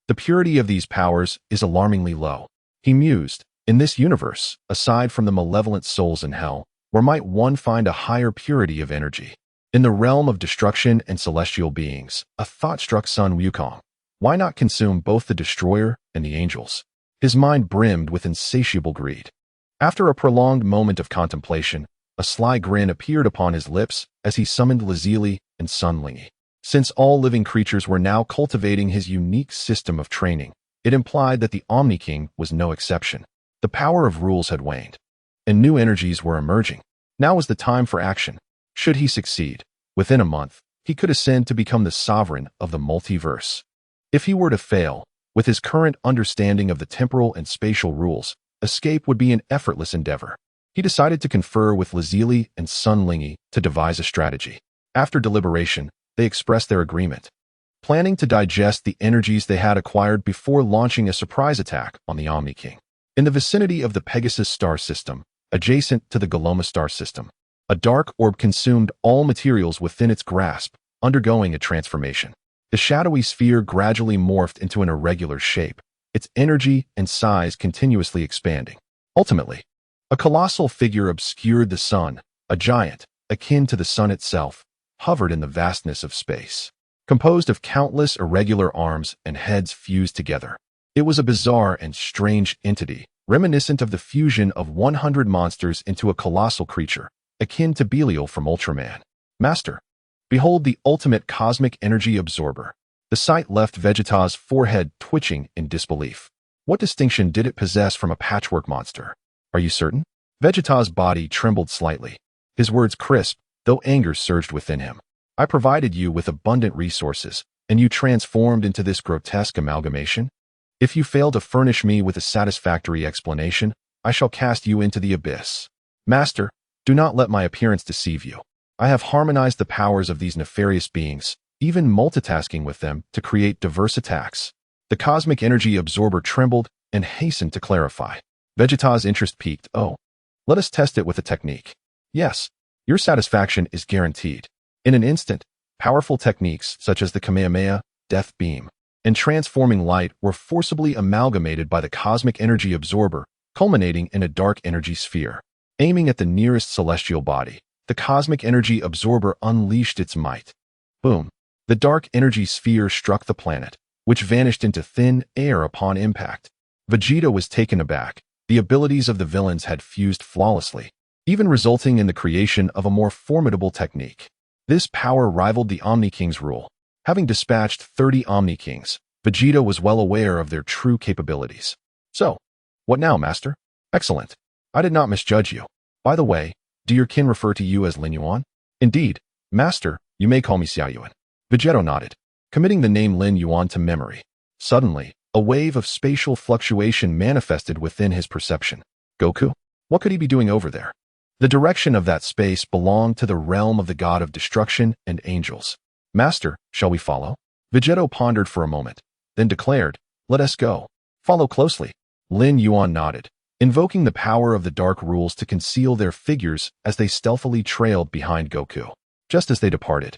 Speaker 1: The purity of these powers is alarmingly low. He mused, in this universe, aside from the malevolent souls in hell, where might one find a higher purity of energy? In the realm of destruction and celestial beings, a thought struck Sun Wukong. Why not consume both the destroyer and the angels? His mind brimmed with insatiable greed. After a prolonged moment of contemplation, a sly grin appeared upon his lips as he summoned Lazili and Sun Lingy. Since all living creatures were now cultivating his unique system of training, it implied that the Omni King was no exception. The power of rules had waned, and new energies were emerging. Now was the time for action. Should he succeed, within a month, he could ascend to become the sovereign of the multiverse. If he were to fail, with his current understanding of the temporal and spatial rules, escape would be an effortless endeavor. He decided to confer with Lazili and Sun Lingy to devise a strategy. After deliberation, they expressed their agreement, planning to digest the energies they had acquired before launching a surprise attack on the Omni King. In the vicinity of the Pegasus star system, adjacent to the Gaoloma star system, a dark orb consumed all materials within its grasp, undergoing a transformation. The shadowy sphere gradually morphed into an irregular shape, its energy and size continuously expanding. Ultimately, a colossal figure obscured the sun, a giant, akin to the sun itself, hovered in the vastness of space, composed of countless irregular arms and heads fused together. It was a bizarre and strange entity, reminiscent of the fusion of 100 monsters into a colossal creature, akin to Belial from Ultraman. Master, behold the ultimate cosmic energy absorber. The sight left Vegeta's forehead twitching in disbelief. What distinction did it possess from a patchwork monster? Are you certain? Vegeta's body trembled slightly. His words crisp, though anger surged within him. I provided you with abundant resources, and you transformed into this grotesque amalgamation? If you fail to furnish me with a satisfactory explanation, I shall cast you into the abyss. Master, do not let my appearance deceive you. I have harmonized the powers of these nefarious beings, even multitasking with them to create diverse attacks. The cosmic energy absorber trembled and hastened to clarify. Vegeta's interest piqued. Oh, let us test it with a technique. Yes, your satisfaction is guaranteed. In an instant, powerful techniques such as the Kamehameha, Death Beam, and Transforming Light were forcibly amalgamated by the cosmic energy absorber, culminating in a dark energy sphere. Aiming at the nearest celestial body, the cosmic energy absorber unleashed its might. Boom! The dark energy sphere struck the planet, which vanished into thin air upon impact. Vegeta was taken aback. The abilities of the villains had fused flawlessly, even resulting in the creation of a more formidable technique. This power rivaled the Omni King's rule. Having dispatched 30 Omni Kings, Vegeta was well aware of their true capabilities. So, what now, Master? Excellent. I did not misjudge you. By the way, do your kin refer to you as Lin Yuan? Indeed, Master, you may call me Xiao Yuan. Vegeta nodded, committing the name Lin Yuan to memory. Suddenly, a wave of spatial fluctuation manifested within his perception. Goku? What could he be doing over there? The direction of that space belonged to the realm of the god of destruction and angels. Master, shall we follow? Vegeta pondered for a moment, then declared, let us go. Follow closely. Lin Yuan nodded, invoking the power of the dark rules to conceal their figures as they stealthily trailed behind Goku. Just as they departed,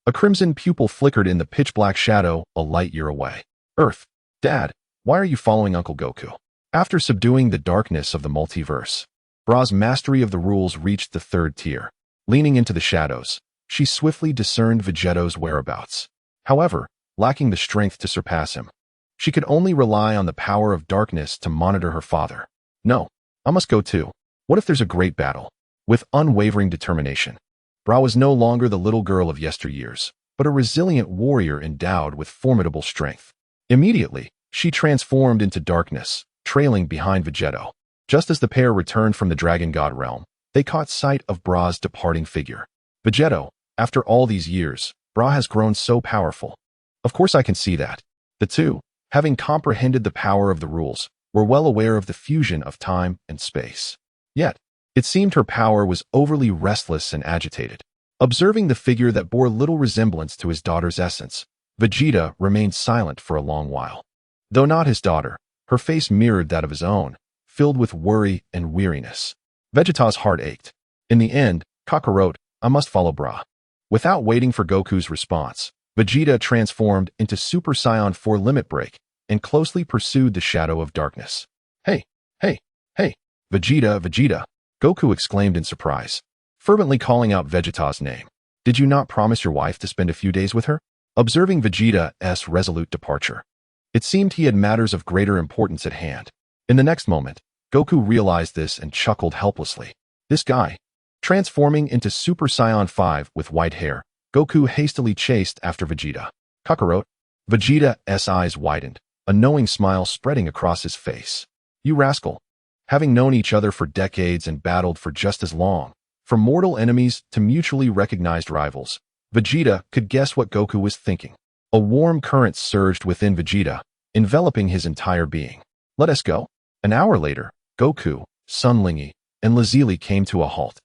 Speaker 1: a crimson pupil flickered in the pitch-black shadow a light year away. Earth. Dad, why are you following Uncle Goku? After subduing the darkness of the multiverse, Bra's mastery of the rules reached the third tier. Leaning into the shadows, she swiftly discerned Vegeto's whereabouts. However, lacking the strength to surpass him, she could only rely on the power of darkness to monitor her father. No, I must go too. What if there's a great battle? With unwavering determination, Bra was no longer the little girl of yesteryears, but a resilient warrior endowed with formidable strength. Immediately, she transformed into darkness, trailing behind Vegeta. Just as the pair returned from the Dragon God realm, they caught sight of Bra's departing figure. Vegeta, after all these years, Bra has grown so powerful. Of course I can see that. The two, having comprehended the power of the rules, were well aware of the fusion of time and space. Yet, it seemed her power was overly restless and agitated. Observing the figure that bore little resemblance to his daughter's essence, Vegeta remained silent for a long while. Though not his daughter, her face mirrored that of his own, filled with worry and weariness. Vegeta's heart ached. In the end, Kakarot, I must follow Bra. Without waiting for Goku's response, Vegeta transformed into Super Saiyan 4 Limit Break and closely pursued the shadow of darkness. Hey, hey, hey, Vegeta, Vegeta, Goku exclaimed in surprise, fervently calling out Vegeta's name. Did you not promise your wife to spend a few days with her? Observing Vegeta's resolute departure, it seemed he had matters of greater importance at hand. In the next moment, Goku realized this and chuckled helplessly. This guy. Transforming into Super Saiyan 5 with white hair, Goku hastily chased after Vegeta. Kakarot. Vegeta's eyes widened, a knowing smile spreading across his face. You rascal. Having known each other for decades and battled for just as long, from mortal enemies to mutually recognized rivals, Vegeta could guess what Goku was thinking. A warm current surged within Vegeta, enveloping his entire being. Let us go. An hour later, Goku, Sun Lingy, and Lazili came to a halt.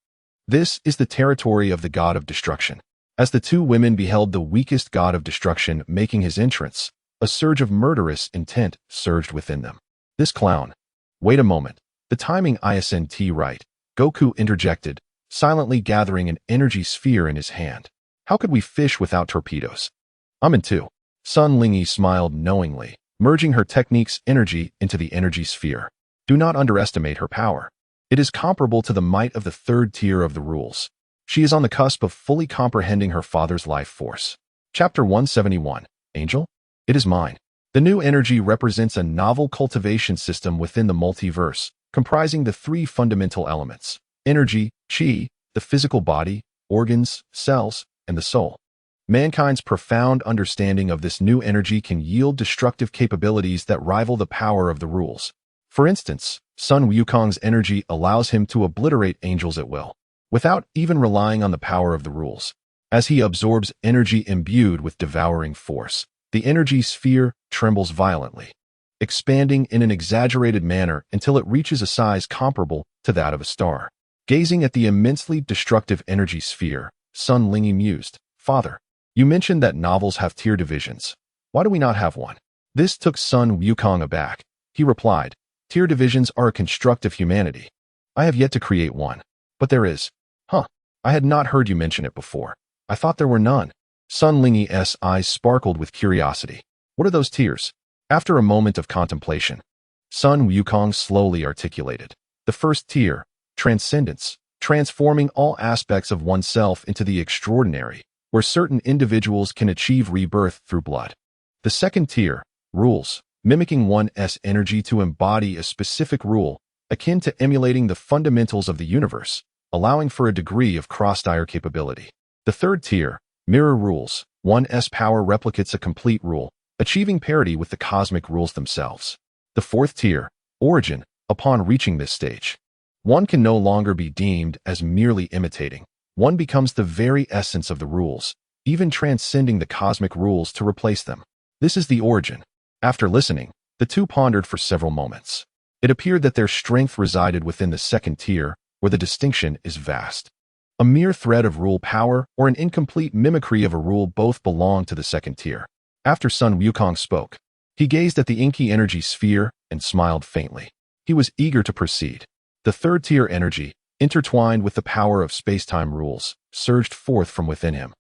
Speaker 1: This is the territory of the god of destruction. As the two women beheld the weakest god of destruction making his entrance, a surge of murderous intent surged within them. This clown. Wait a moment. The timing isn't right. Goku interjected, silently gathering an energy sphere in his hand. How could we fish without torpedoes? I'm in too. Sun Lingy smiled knowingly, merging her technique's energy into the energy sphere. Do not underestimate her power. It is comparable to the might of the third tier of the rules. She is on the cusp of fully comprehending her father's life force. Chapter 171. Angel? It is mine. The new energy represents a novel cultivation system within the multiverse, comprising the three fundamental elements: energy, chi, the physical body, organs, cells, and the soul. Mankind's profound understanding of this new energy can yield destructive capabilities that rival the power of the rules. For instance, Sun Wukong's energy allows him to obliterate angels at will, without even relying on the power of the rules. As he absorbs energy imbued with devouring force, the energy sphere trembles violently, expanding in an exaggerated manner until it reaches a size comparable to that of a star. Gazing at the immensely destructive energy sphere, Sun Lingy mused, Father, you mentioned that novels have tier divisions. Why do we not have one? This took Sun Wukong aback. He replied, tier divisions are a construct of humanity. I have yet to create one. But there is. Huh. I had not heard you mention it before. I thought there were none. Sun Lingy's eyes sparkled with curiosity. What are those tiers? After a moment of contemplation, Sun Wukong slowly articulated. The first tier, transcendence, transforming all aspects of oneself into the extraordinary, where certain individuals can achieve rebirth through blood. The second tier, rules, mimicking one's energy to embody a specific rule, akin to emulating the fundamentals of the universe, allowing for a degree of cross-tier capability. The third tier, mirror rules, one's power replicates a complete rule, achieving parity with the cosmic rules themselves. The fourth tier, origin, upon reaching this stage, one can no longer be deemed as merely imitating. One becomes the very essence of the rules, even transcending the cosmic rules to replace them. This is the origin. After listening, the two pondered for several moments. It appeared that their strength resided within the second tier, where the distinction is vast. A mere thread of rule power or an incomplete mimicry of a rule both belong to the second tier. After Sun Wukong spoke, he gazed at the inky energy sphere and smiled faintly. He was eager to proceed. The third tier energy, intertwined with the power of space-time rules, surged forth from within him.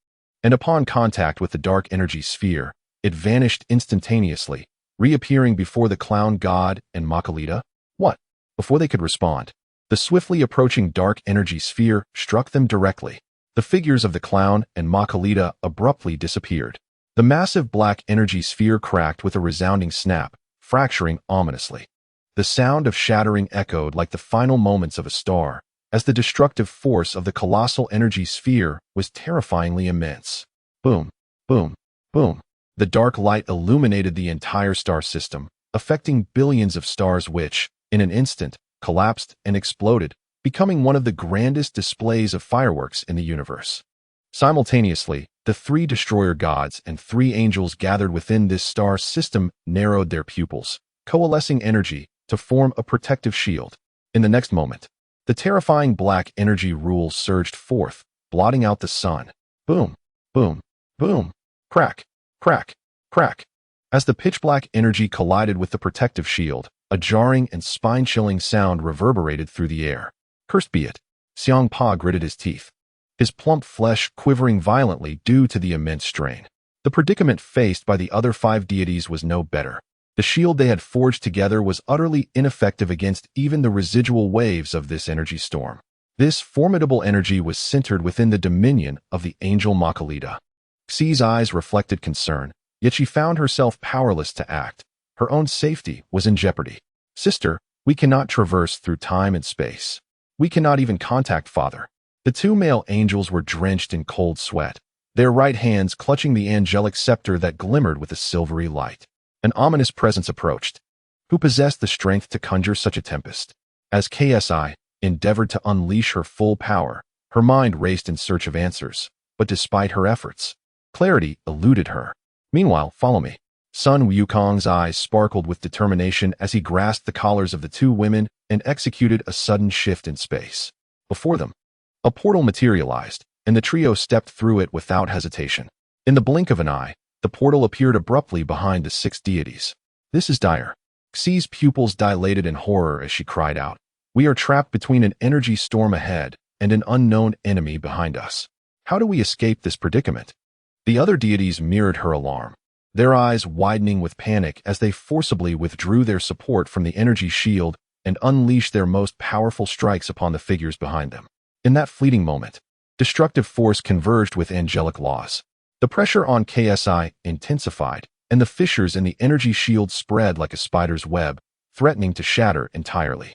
Speaker 1: And upon contact with the dark energy sphere, it vanished instantaneously, reappearing before the clown god and Makalita. What? Before they could respond, the swiftly approaching dark energy sphere struck them directly. The figures of the clown and Makalita abruptly disappeared. The massive black energy sphere cracked with a resounding snap, fracturing ominously. The sound of shattering echoed like the final moments of a star, as the destructive force of the colossal energy sphere was terrifyingly immense. Boom, boom, boom. The dark light illuminated the entire star system, affecting billions of stars which, in an instant, collapsed and exploded, becoming one of the grandest displays of fireworks in the universe. Simultaneously, the three destroyer gods and three angels gathered within this star system narrowed their pupils, coalescing energy to form a protective shield. In the next moment, the terrifying black energy rules surged forth, blotting out the sun. Boom, boom, boom, crack, crack, crack. As the pitch-black energy collided with the protective shield, a jarring and spine-chilling sound reverberated through the air. Cursed be it. Xiang Pa gritted his teeth, his plump flesh quivering violently due to the immense strain. The predicament faced by the other five deities was no better. The shield they had forged together was utterly ineffective against even the residual waves of this energy storm. This formidable energy was centered within the dominion of the angel Makalita. Xi's eyes reflected concern, yet she found herself powerless to act. Her own safety was in jeopardy. Sister, we cannot traverse through time and space. We cannot even contact Father. The two male angels were drenched in cold sweat, their right hands clutching the angelic scepter that glimmered with a silvery light. An ominous presence approached. Who possessed the strength to conjure such a tempest? As KSI endeavored to unleash her full power, her mind raced in search of answers, but despite her efforts, clarity eluded her. Meanwhile, follow me. Sun Wukong's eyes sparkled with determination as he grasped the collars of the two women and executed a sudden shift in space. Before them, a portal materialized, and the trio stepped through it without hesitation. In the blink of an eye, the portal appeared abruptly behind the six deities. This is dire. Xi's pupils dilated in horror as she cried out. We are trapped between an energy storm ahead and an unknown enemy behind us. How do we escape this predicament? The other deities mirrored her alarm, their eyes widening with panic as they forcibly withdrew their support from the energy shield and unleashed their most powerful strikes upon the figures behind them. In that fleeting moment, destructive force converged with angelic laws. The pressure on KSI intensified, and the fissures in the energy shield spread like a spider's web, threatening to shatter entirely.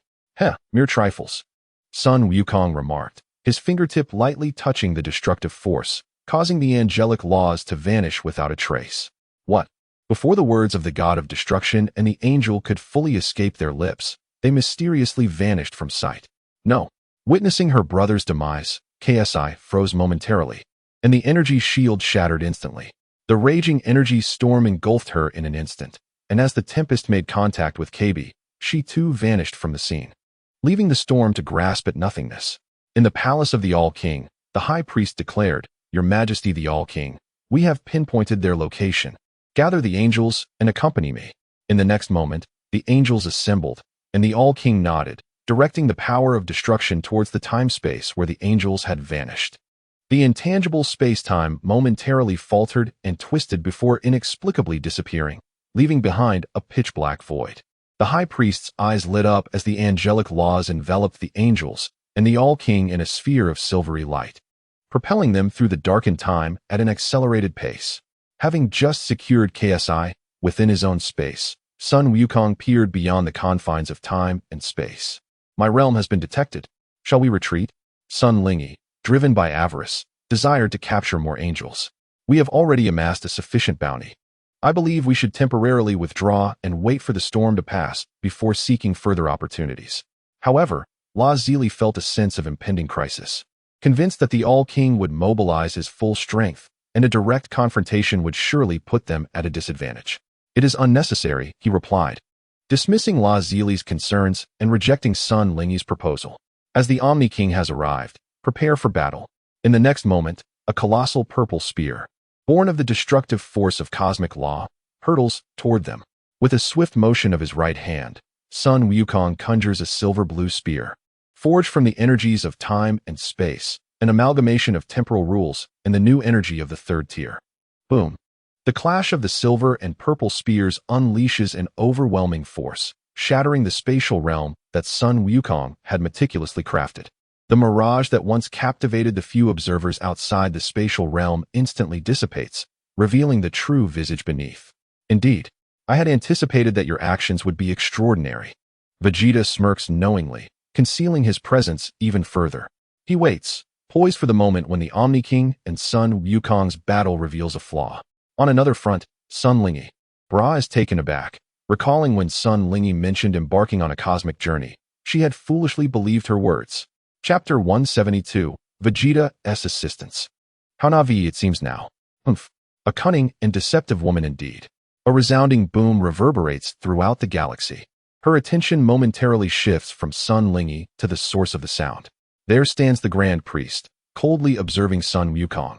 Speaker 1: Mere trifles, Sun Wukong remarked, his fingertip lightly touching the destructive force, causing the angelic laws to vanish without a trace. What? Before the words of the god of destruction and the angel could fully escape their lips, they mysteriously vanished from sight. No. Witnessing her brother's demise, KSI froze momentarily, and the energy shield shattered instantly. The raging energy storm engulfed her in an instant, and as the tempest made contact with KB, she too vanished from the scene, leaving the storm to grasp at nothingness. In the palace of the All-King, the high priest declared, Your Majesty the All-King, we have pinpointed their location. Gather the angels and accompany me. In the next moment, the angels assembled, and the All-King nodded, directing the power of destruction towards the time-space where the angels had vanished. The intangible space-time momentarily faltered and twisted before inexplicably disappearing, leaving behind a pitch-black void. The high priest's eyes lit up as the angelic laws enveloped the angels and the All-King in a sphere of silvery light, propelling them through the darkened time at an accelerated pace. Having just secured KSI within his own space, Sun Wukong peered beyond the confines of time and space. My realm has been detected. Shall we retreat? Sun Lingyi, driven by avarice, desired to capture more angels. We have already amassed a sufficient bounty. I believe we should temporarily withdraw and wait for the storm to pass before seeking further opportunities. However, La Zili felt a sense of impending crisis. Convinced that the All-King would mobilize his full strength, and a direct confrontation would surely put them at a disadvantage. It is unnecessary, he replied, dismissing La Zili's concerns and rejecting Sun Lingyi's proposal. As the Omni King has arrived, prepare for battle. In the next moment, a colossal purple spear, born of the destructive force of cosmic law, hurtles toward them. With a swift motion of his right hand, Sun Wukong conjures a silver-blue spear, forged from the energies of time and space, an amalgamation of temporal rules and the new energy of the third tier. Boom! The clash of the silver and purple spears unleashes an overwhelming force, shattering the spatial realm that Sun Wukong had meticulously crafted. The mirage that once captivated the few observers outside the spatial realm instantly dissipates, revealing the true visage beneath. Indeed, I had anticipated that your actions would be extraordinary. Vegeta smirks knowingly, concealing his presence even further. He waits, poised for the moment when the Omni King and Sun Wukong's battle reveals a flaw. On another front, Sun Lingyi. Bra is taken aback, recalling when Sun Lingyi mentioned embarking on a cosmic journey. She had foolishly believed her words. Chapter 172, Vegeta's Assistance. How naive it seems now. Humph. A cunning and deceptive woman indeed. A resounding boom reverberates throughout the galaxy. Her attention momentarily shifts from Sun Lingyi to the source of the sound. There stands the Grand Priest, coldly observing Sun Wukong.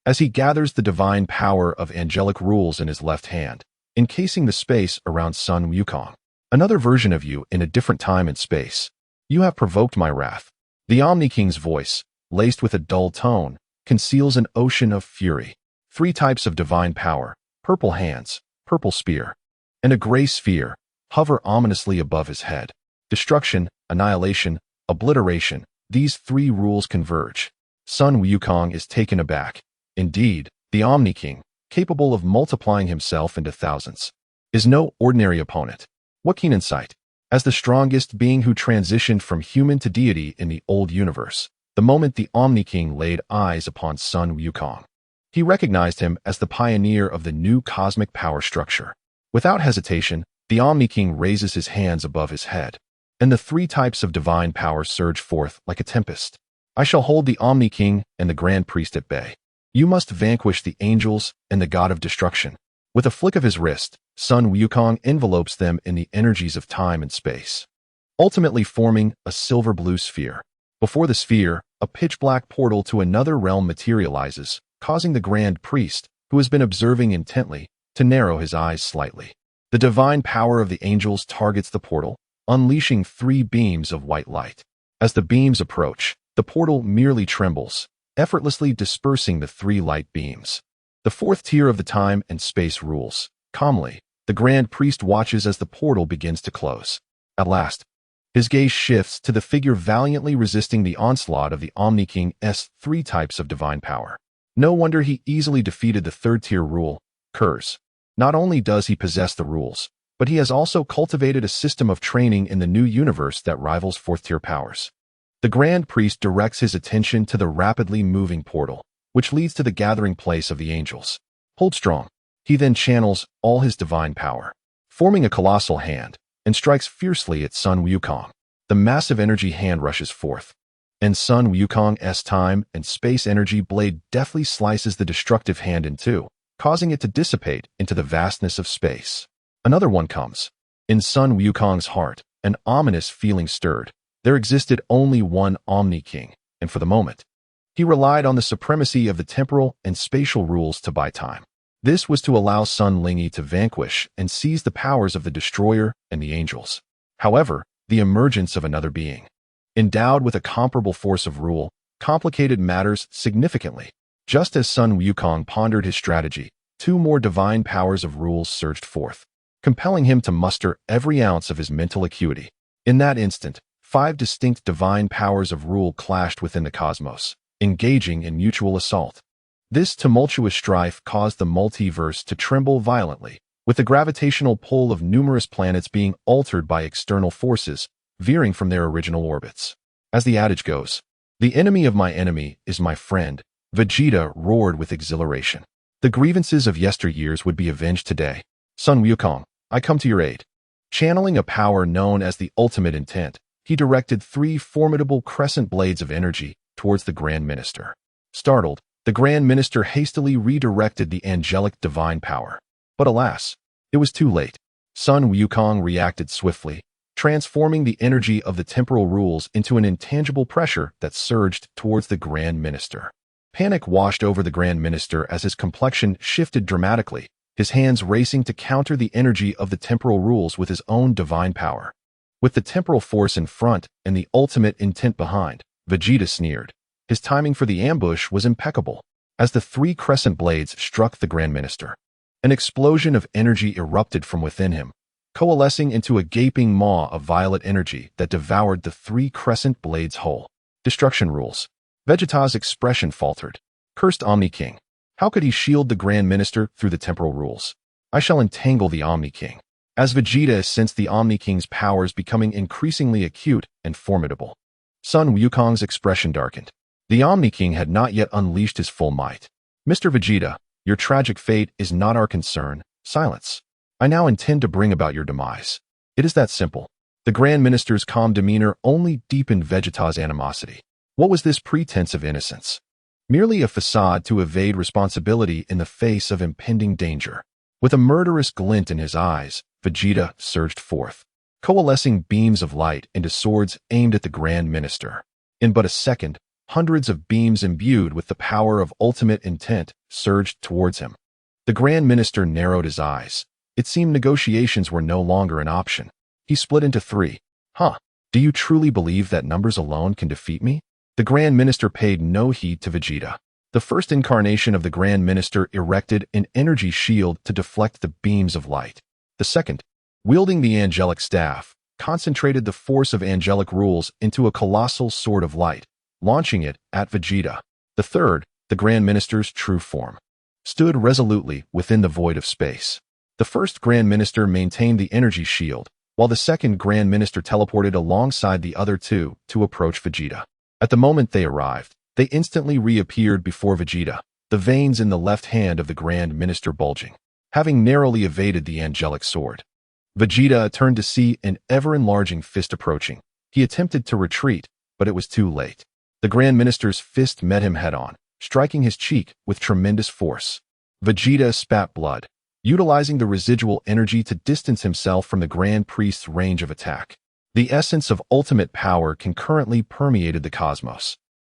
Speaker 1: As he gathers the divine power of angelic rules in his left hand, encasing the space around Sun Wukong. Another version of you in a different time and space. You have provoked my wrath. The Omni King's voice, laced with a dull tone, conceals an ocean of fury. 3 types of divine power, purple hands, purple spear, and a gray sphere, hover ominously above his head. Destruction, annihilation, obliteration, these 3 rules converge. Sun Wukong is taken aback. Indeed, the Omni King, capable of multiplying himself into thousands, is no ordinary opponent. What keen insight! As the strongest being who transitioned from human to deity in the old universe, the moment the Omni King laid eyes upon Sun Wukong, he recognized him as the pioneer of the new cosmic power structure. Without hesitation, the Omni King raises his hands above his head, and the 3 types of divine power surge forth like a tempest. I shall hold the Omni King and the Grand Priest at bay. You must vanquish the angels and the god of destruction. With a flick of his wrist, Sun Wukong envelopes them in the energies of time and space, ultimately forming a silver-blue sphere. Before the sphere, a pitch-black portal to another realm materializes, causing the Grand Priest, who has been observing intently, to narrow his eyes slightly. The divine power of the angels targets the portal, unleashing 3 beams of white light. As the beams approach, the portal merely trembles, effortlessly dispersing the 3 light beams. The 4th tier of the time and space rules. Calmly, the Grand Priest watches as the portal begins to close. At last, his gaze shifts to the figure valiantly resisting the onslaught of the Omni King's 3 types of divine power. No wonder he easily defeated the 3rd tier rule, Curse. Not only does he possess the rules, but he has also cultivated a system of training in the new universe that rivals 4th tier powers. The Grand Priest directs his attention to the rapidly moving portal, which leads to the gathering place of the angels. Hold strong. He then channels all his divine power, forming a colossal hand, and strikes fiercely at Sun Wukong. The massive energy hand rushes forth, and Sun Wukong's time and space energy blade deftly slices the destructive hand in 2, causing it to dissipate into the vastness of space. Another one comes. In Sun Wukong's heart, an ominous feeling stirred. There existed only one Omni King, and for the moment, he relied on the supremacy of the temporal and spatial rules to buy time. This was to allow Sun Lingyi to vanquish and seize the powers of the Destroyer and the angels. However, the emergence of another being, endowed with a comparable force of rule, complicated matters significantly. Just as Sun Wukong pondered his strategy, 2 more divine powers of rules surged forth, compelling him to muster every ounce of his mental acuity. In that instant, 5 distinct divine powers of rule clashed within the cosmos, engaging in mutual assault. This tumultuous strife caused the multiverse to tremble violently, with the gravitational pull of numerous planets being altered by external forces, veering from their original orbits. As the adage goes, the enemy of my enemy is my friend, Vegeta roared with exhilaration. The grievances of yesteryears would be avenged today. Sun Wukong, I come to your aid. Channeling a power known as the ultimate intent, he directed 3 formidable crescent blades of energy towards the Grand Minister. Startled, the Grand Minister hastily redirected the angelic divine power. But alas, it was too late. Sun Wukong reacted swiftly, transforming the energy of the temporal rules into an intangible pressure that surged towards the Grand Minister. Panic washed over the Grand Minister as his complexion shifted dramatically, his hands racing to counter the energy of the temporal rules with his own divine power. With the temporal force in front and the ultimate intent behind, Vegeta sneered. His timing for the ambush was impeccable. As the 3 crescent blades struck the Grand Minister, an explosion of energy erupted from within him, coalescing into a gaping maw of violet energy that devoured the 3 crescent blades whole. Destruction rules. Vegeta's expression faltered. Cursed Omni King. How could he shield the Grand Minister through the temporal rules? I shall entangle the Omni King. As Vegeta sensed the Omni King's powers becoming increasingly acute and formidable, Sun Wukong's expression darkened. The Omni King had not yet unleashed his full might. Mr. Vegeta, your tragic fate is not our concern. Silence. I now intend to bring about your demise. It is that simple. The Grand Minister's calm demeanor only deepened Vegeta's animosity. What was this pretense of innocence? Merely a facade to evade responsibility in the face of impending danger. With a murderous glint in his eyes, Vegeta surged forth, coalescing beams of light into swords aimed at the Grand Minister. In but a second, hundreds of beams imbued with the power of ultimate intent surged towards him. The Grand Minister narrowed his eyes. It seemed negotiations were no longer an option. He split into 3. Do you truly believe that numbers alone can defeat me? The Grand Minister paid no heed to Vegeta. The first incarnation of the Grand Minister erected an energy shield to deflect the beams of light. The second, wielding the angelic staff, concentrated the force of angelic rules into a colossal sword of light, launching it at Vegeta. The third, the Grand Minister's true form, stood resolutely within the void of space. The first Grand Minister maintained the energy shield, while the second Grand Minister teleported alongside the other 2 to approach Vegeta. At the moment they arrived, they instantly reappeared before Vegeta, the veins in the left hand of the Grand Minister bulging, having narrowly evaded the angelic sword. Vegeta turned to see an ever-enlarging fist approaching. He attempted to retreat, but it was too late. The Grand Minister's fist met him head-on, striking his cheek with tremendous force. Vegeta spat blood, utilizing the residual energy to distance himself from the Grand Priest's range of attack. The essence of ultimate power concurrently permeated the cosmos,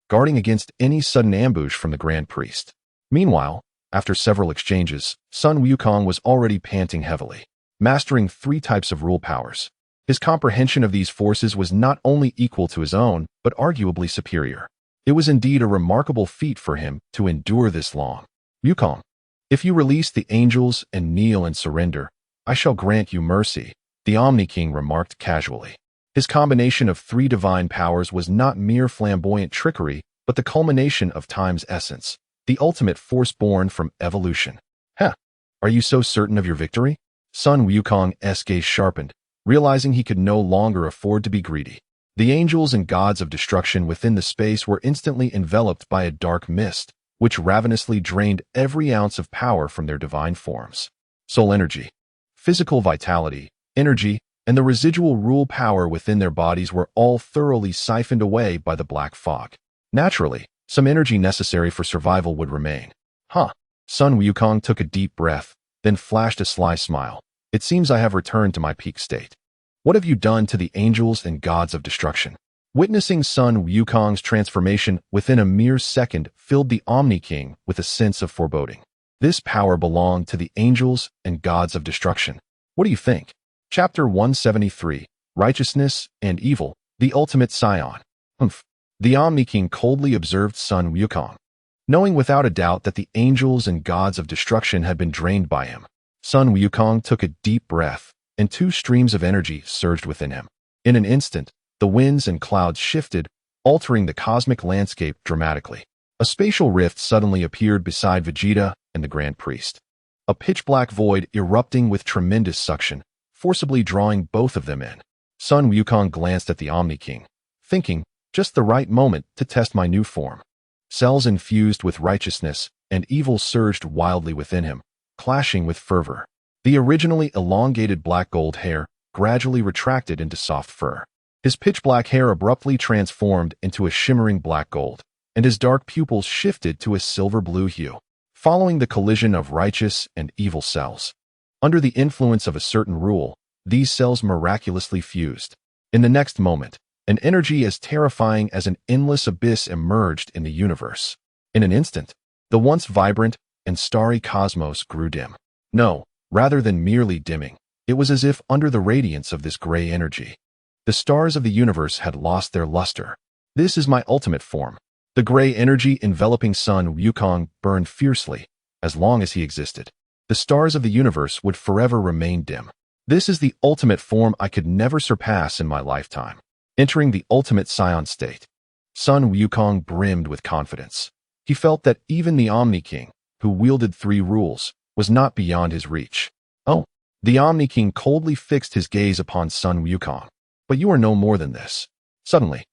Speaker 1: guarding against any sudden ambush from the Grand Priest. Meanwhile, after several exchanges, Sun Wukong was already panting heavily, mastering 3 types of rule powers. His comprehension of these forces was not only equal to his own, but arguably superior. It was indeed a remarkable feat for him to endure this long. Wukong, if you release the angels and kneel and surrender, I shall grant you mercy, the Omni King remarked casually. His combination of 3 divine powers was not mere flamboyant trickery, but the culmination of time's essence, the ultimate force born from evolution. Are you so certain of your victory? Sun Wukong's gaze sharpened, realizing he could no longer afford to be greedy. The angels and gods of destruction within the space were instantly enveloped by a dark mist, which ravenously drained every ounce of power from their divine forms. Soul energy, physical vitality, energy, and the residual rule power within their bodies were all thoroughly siphoned away by the black fog. Naturally, some energy necessary for survival would remain. Sun Wukong took a deep breath, then flashed a sly smile. It seems I have returned to my peak state. What have you done to the angels and gods of destruction? Witnessing Sun Wukong's transformation within a mere second filled the Omni King with a sense of foreboding. This power belonged to the angels and gods of destruction. What do you think? Chapter 173, Righteousness and Evil, the Ultimate Scion. The Omni King coldly observed Sun Wukong. Knowing without a doubt that the angels and gods of destruction had been drained by him, Sun Wukong took a deep breath, and 2 streams of energy surged within him. In an instant, the winds and clouds shifted, altering the cosmic landscape dramatically. A spatial rift suddenly appeared beside Vegeta and the Grand Priest. A pitch-black void erupting with tremendous suction, forcibly drawing both of them in. Sun Wukong glanced at the Omni King, thinking, just the right moment to test my new form. Cells infused with righteousness and evil surged wildly within him, clashing with fervor. The originally elongated black-gold hair gradually retracted into soft fur. His pitch-black hair abruptly transformed into a shimmering black gold, and his dark pupils shifted to a silver-blue hue, following the collision of righteous and evil cells. Under the influence of a certain rule, these cells miraculously fused. In the next moment, an energy as terrifying as an endless abyss emerged in the universe. In an instant, the once vibrant and starry cosmos grew dim. No, rather than merely dimming, it was as if under the radiance of this gray energy, the stars of the universe had lost their luster. This is my ultimate form. The gray energy enveloping Sun Wukong burned fiercely. As long as he existed, the stars of the universe would forever remain dim. This is the ultimate form I could never surpass in my lifetime. Entering the ultimate Scion state, Sun Wukong brimmed with confidence. He felt that even the Omni King, who wielded 3 rules, was not beyond his reach. Oh, the Omni King coldly fixed his gaze upon Sun Wukong. But you are no more than this. Suddenly,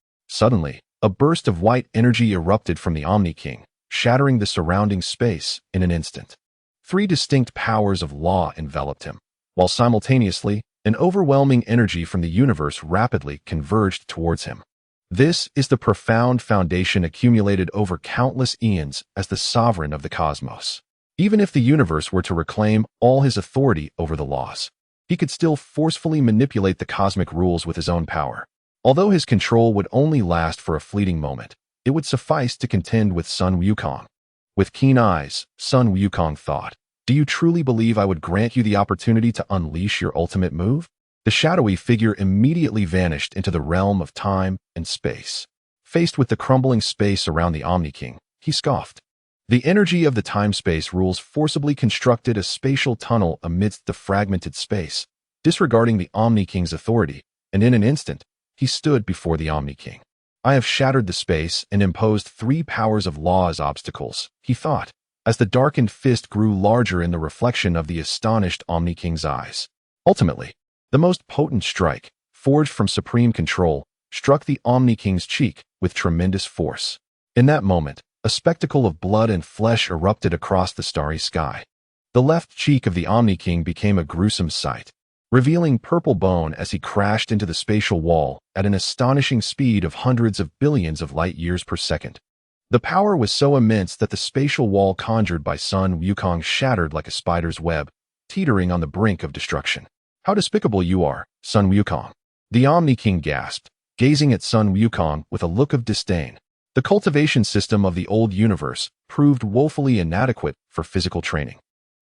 Speaker 1: a burst of white energy erupted from the Omni King, shattering the surrounding space in an instant. 3 distinct powers of law enveloped him, while simultaneously, an overwhelming energy from the universe rapidly converged towards him. This is the profound foundation accumulated over countless eons as the sovereign of the cosmos. Even if the universe were to reclaim all his authority over the laws, he could still forcefully manipulate the cosmic rules with his own power. Although his control would only last for a fleeting moment, it would suffice to contend with Sun Wukong. With keen eyes, Sun Wukong thought, "Do you truly believe I would grant you the opportunity to unleash your ultimate move?" The shadowy figure immediately vanished into the realm of time and space. Faced with the crumbling space around the Omni King, he scoffed. The energy of the time-space rules forcibly constructed a spatial tunnel amidst the fragmented space, disregarding the Omni King's authority, and in an instant, he stood before the Omni King. "I have shattered the space and imposed 3 powers of law as obstacles," he thought, as the darkened fist grew larger in the reflection of the astonished Omni King's eyes. Ultimately, the most potent strike, forged from supreme control, struck the Omni King's cheek with tremendous force. In that moment, a spectacle of blood and flesh erupted across the starry sky. The left cheek of the Omni King became a gruesome sight, revealing purple bone as he crashed into the spatial wall at an astonishing speed of hundreds of billions of light years per second. The power was so immense that the spatial wall conjured by Sun Wukong shattered like a spider's web, teetering on the brink of destruction. "How despicable you are, Sun Wukong!" The Omni King gasped, gazing at Sun Wukong with a look of disdain. The cultivation system of the old universe proved woefully inadequate for physical training.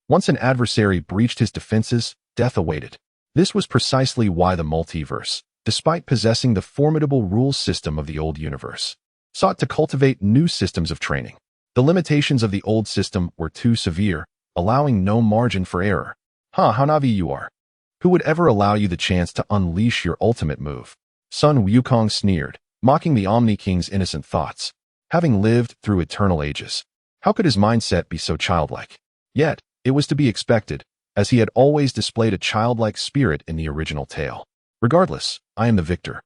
Speaker 1: Once an adversary breached his defenses, death awaited. This was precisely why the multiverse, despite possessing the formidable rules system of the old universe, sought to cultivate new systems of training. The limitations of the old system were too severe, allowing no margin for error. How naive you are. Who would ever allow you the chance to unleash your ultimate move? Sun Wukong sneered, mocking the Omni King's innocent thoughts. Having lived through eternal ages, how could his mindset be so childlike? Yet, it was to be expected, as he had always displayed a childlike spirit in the original tale. "Regardless, I am the victor,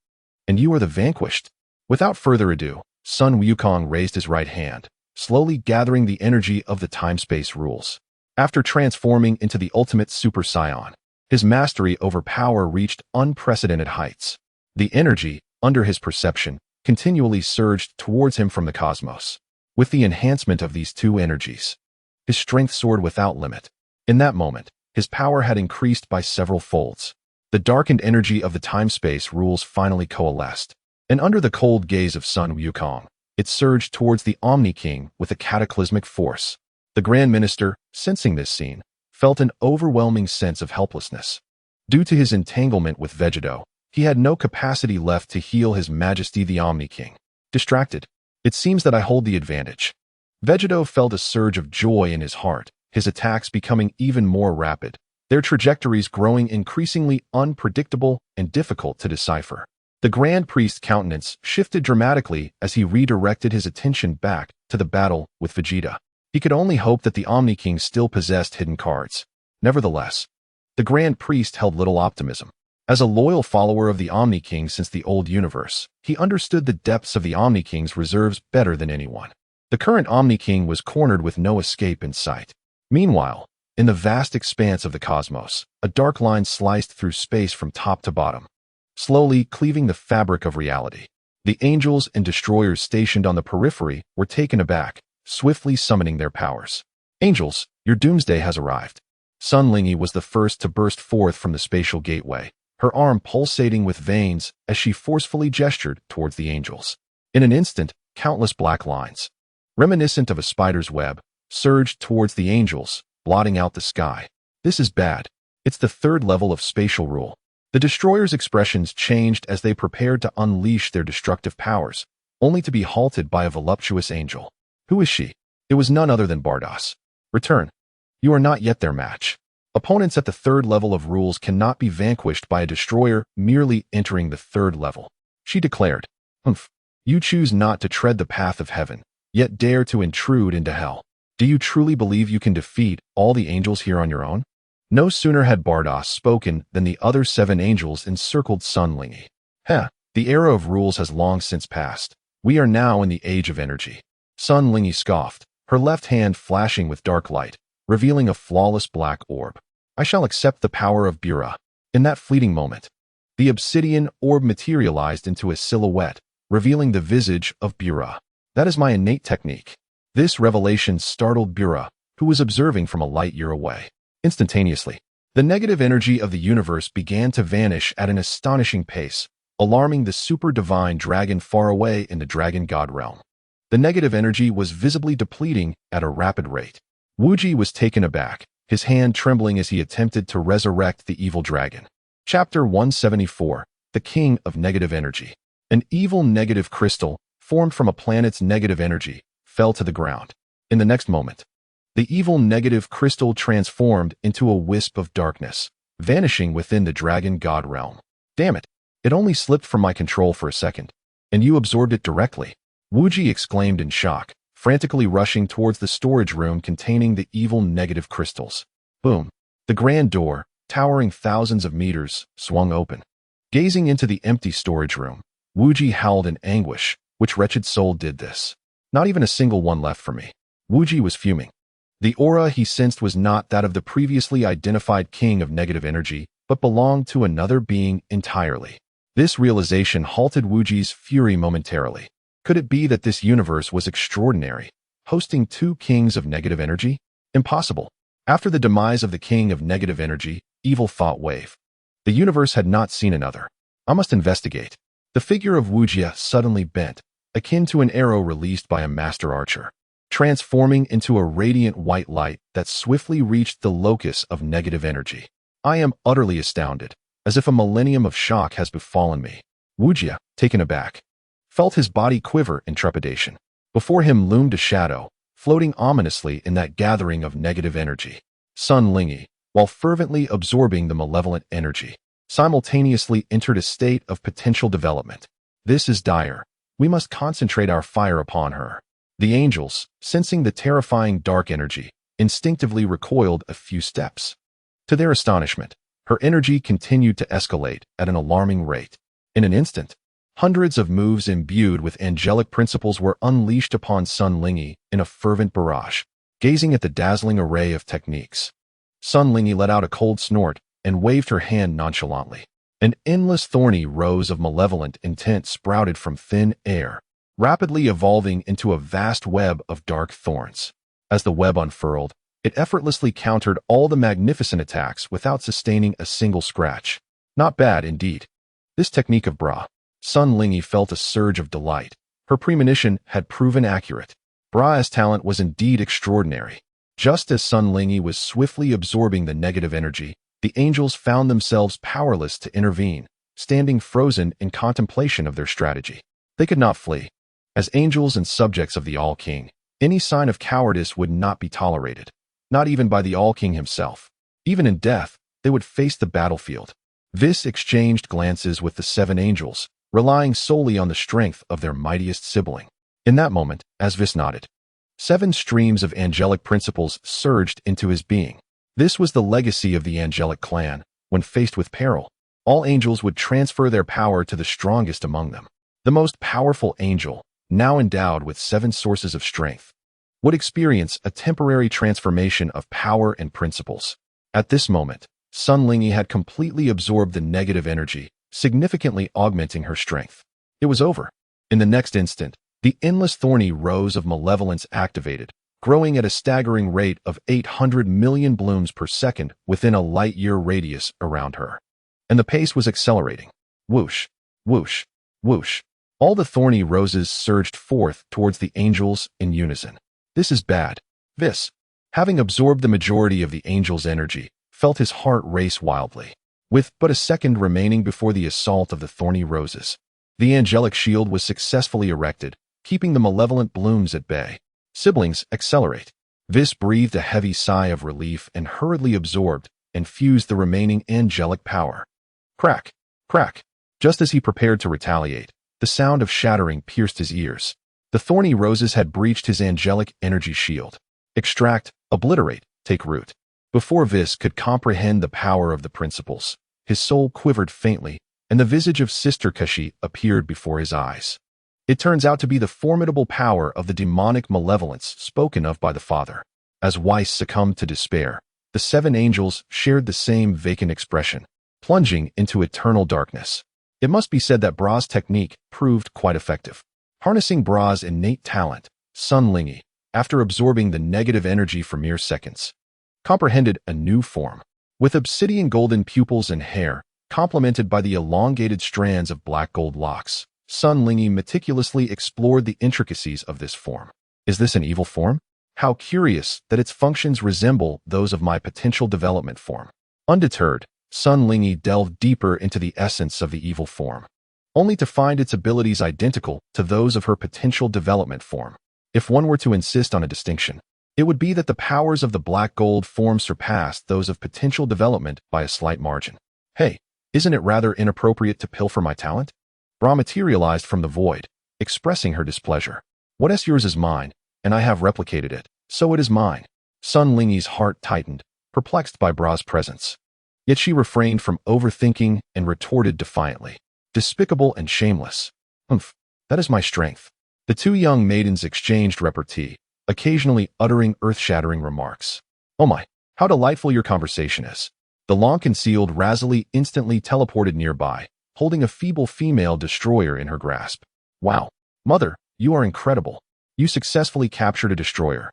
Speaker 1: and you are the vanquished." Without further ado, Sun Wukong raised his right hand, slowly gathering the energy of the time-space rules. After transforming into the ultimate Super Saiyan, his mastery over power reached unprecedented heights. The energy, under his perception, continually surged towards him from the cosmos. With the enhancement of these 2 energies, his strength soared without limit. In that moment, his power had increased by several folds. The darkened energy of the time-space rules finally coalesced, and under the cold gaze of Sun Wukong, it surged towards the Omni King with a cataclysmic force. The Grand Minister, sensing this scene, felt an overwhelming sense of helplessness. Due to his entanglement with Vegeta, he had no capacity left to heal His Majesty the Omni King. Distracted, "It seems that I hold the advantage." Vegeta felt a surge of joy in his heart, his attacks becoming even more rapid, their trajectories growing increasingly unpredictable and difficult to decipher. The Grand Priest's countenance shifted dramatically as he redirected his attention back to the battle with Vegeta. He could only hope that the Omni King still possessed hidden cards. Nevertheless, the Grand Priest held little optimism. As a loyal follower of the Omni King since the old universe, he understood the depths of the Omni King's reserves better than anyone. The current Omni King was cornered with no escape in sight. Meanwhile, in the vast expanse of the cosmos, a dark line sliced through space from top to bottom, slowly cleaving the fabric of reality. The angels and destroyers stationed on the periphery were taken aback, swiftly summoning their powers. Angels, your doomsday has arrived. Sun Lingy was the first to burst forth from the spatial gateway, her arm pulsating with veins as she forcefully gestured towards the angels. In an instant, countless black lines, reminiscent of a spider's web, surged towards the angels, blotting out the sky. This is bad. It's the third level of spatial rule. The destroyers' expressions changed as they prepared to unleash their destructive powers, only to be halted by a voluptuous angel. Who is she? It was none other than Bardos. Return. You are not yet their match. Opponents at the third level of rules cannot be vanquished by a destroyer merely entering the third level. She declared, Humph. You choose not to tread the path of heaven, yet dare to intrude into hell. Do you truly believe you can defeat all the angels here on your own? No sooner had Bardos spoken than the other 7 angels encircled Sun Lingy. The era of rules has long since passed. We are now in the age of energy. Sun Lingy scoffed, her left hand flashing with dark light, revealing a flawless black orb. I shall accept the power of Bura. In that fleeting moment, the obsidian orb materialized into a silhouette, revealing the visage of Bura. That is my innate technique. This revelation startled Bura, who was observing from a light year away. Instantaneously, the negative energy of the universe began to vanish at an astonishing pace, alarming the super divine dragon far away in the dragon god realm. The negative energy was visibly depleting at a rapid rate. Wuji was taken aback, his hand trembling as he attempted to resurrect the evil dragon. Chapter 174, The King of Negative Energy. An evil negative crystal, formed from a planet's negative energy, fell to the ground. In the next moment, the evil negative crystal transformed into a wisp of darkness, vanishing within the dragon god realm. Damn it, it only slipped from my control for a second, and you absorbed it directly. Wuji exclaimed in shock, frantically rushing towards the storage room containing the evil negative crystals. Boom. The grand door, towering thousands of meters, swung open. Gazing into the empty storage room, Wuji howled in anguish. Which wretched soul did this? Not even a single one left for me. Wuji was fuming. The aura he sensed was not that of the previously identified king of negative energy, but belonged to another being entirely. This realization halted Wuji's fury momentarily. Could it be that this universe was extraordinary, hosting 2 kings of negative energy? Impossible. After the demise of the king of negative energy, evil thought wave. The universe had not seen another. I must investigate. The figure of Wuji suddenly bent, akin to an arrow released by a master archer, transforming into a radiant white light that swiftly reached the locus of negative energy. I am utterly astounded, as if a millennium of shock has befallen me. Wuji, taken aback, felt his body quiver in trepidation. Before him loomed a shadow, floating ominously in that gathering of negative energy. Sun Lingy, while fervently absorbing the malevolent energy, simultaneously entered a state of potential development. This is dire. We must concentrate our fire upon her. The angels, sensing the terrifying dark energy, instinctively recoiled a few steps. To their astonishment, her energy continued to escalate at an alarming rate. In an instant, hundreds of moves imbued with angelic principles were unleashed upon Sun Lingy in a fervent barrage. Gazing at the dazzling array of techniques, Sun Lingy let out a cold snort and waved her hand nonchalantly. An endless thorny rows of malevolent intent sprouted from thin air, rapidly evolving into a vast web of dark thorns. As the web unfurled, it effortlessly countered all the magnificent attacks without sustaining a single scratch. Not bad, indeed. This technique of Sun Lingy felt a surge of delight. Her premonition had proven accurate. Bra's talent was indeed extraordinary. Just as Sun Lingy was swiftly absorbing the negative energy, the angels found themselves powerless to intervene, standing frozen in contemplation of their strategy. They could not flee. As angels and subjects of the All-King, any sign of cowardice would not be tolerated, not even by the All-King himself. Even in death, they would face the battlefield. Vis exchanged glances with the 7 angels, relying solely on the strength of their mightiest sibling. In that moment, as Vis nodded, 7 streams of angelic principles surged into his being. This was the legacy of the angelic clan. When faced with peril, all angels would transfer their power to the strongest among them. The most powerful angel, now endowed with 7 sources of strength, would experience a temporary transformation of power and principles. At this moment, Sun Lingyi had completely absorbed the negative energy, significantly augmenting her strength. It was over. In the next instant, the endless thorny rows of malevolence activated, growing at a staggering rate of 800 million blooms per second within a light-year radius around her. And the pace was accelerating. Whoosh, whoosh, whoosh. All the thorny roses surged forth towards the angels in unison. This is bad. Vis, having absorbed the majority of the angel's energy, felt his heart race wildly. With but a second remaining before the assault of the thorny roses, the angelic shield was successfully erected, keeping the malevolent blooms at bay. Siblings, accelerate. Vis breathed a heavy sigh of relief and hurriedly absorbed and fused the remaining angelic power. Crack, crack. Just as he prepared to retaliate, the sound of shattering pierced his ears. The thorny roses had breached his angelic energy shield. Extract, obliterate, take root. Before Vis could comprehend the power of the principles, his soul quivered faintly, and the visage of Sister Kashi appeared before his eyes. It turns out to be the formidable power of the demonic malevolence spoken of by the father. As Weiss succumbed to despair, the 7 angels shared the same vacant expression, plunging into eternal darkness. It must be said that Bra's technique proved quite effective. Harnessing Bra's innate talent, Sun Lingyi, after absorbing the negative energy for mere seconds, comprehended a new form. With obsidian golden pupils and hair, complemented by the elongated strands of black gold locks, Sun Lingyi meticulously explored the intricacies of this form. Is this an evil form? How curious that its functions resemble those of my potential development form. Undeterred, Sun Lingyi delved deeper into the essence of the evil form, only to find its abilities identical to those of her potential development form. If one were to insist on a distinction, it would be that the powers of the black gold form surpassed those of potential development by a slight margin. Hey, isn't it rather inappropriate to pilfer my talent? Bra materialized from the void, expressing her displeasure. What is yours is mine, and I have replicated it, so it is mine. Sun Lingyi's heart tightened, perplexed by Bra's presence. Yet she refrained from overthinking and retorted defiantly. Despicable and shameless. Humph, that is my strength. The 2 young maidens exchanged repartee, occasionally uttering earth-shattering remarks. Oh my, how delightful your conversation is. The long-concealed Razali instantly teleported nearby, holding a feeble female destroyer in her grasp. Wow, mother, you are incredible. You successfully captured a destroyer.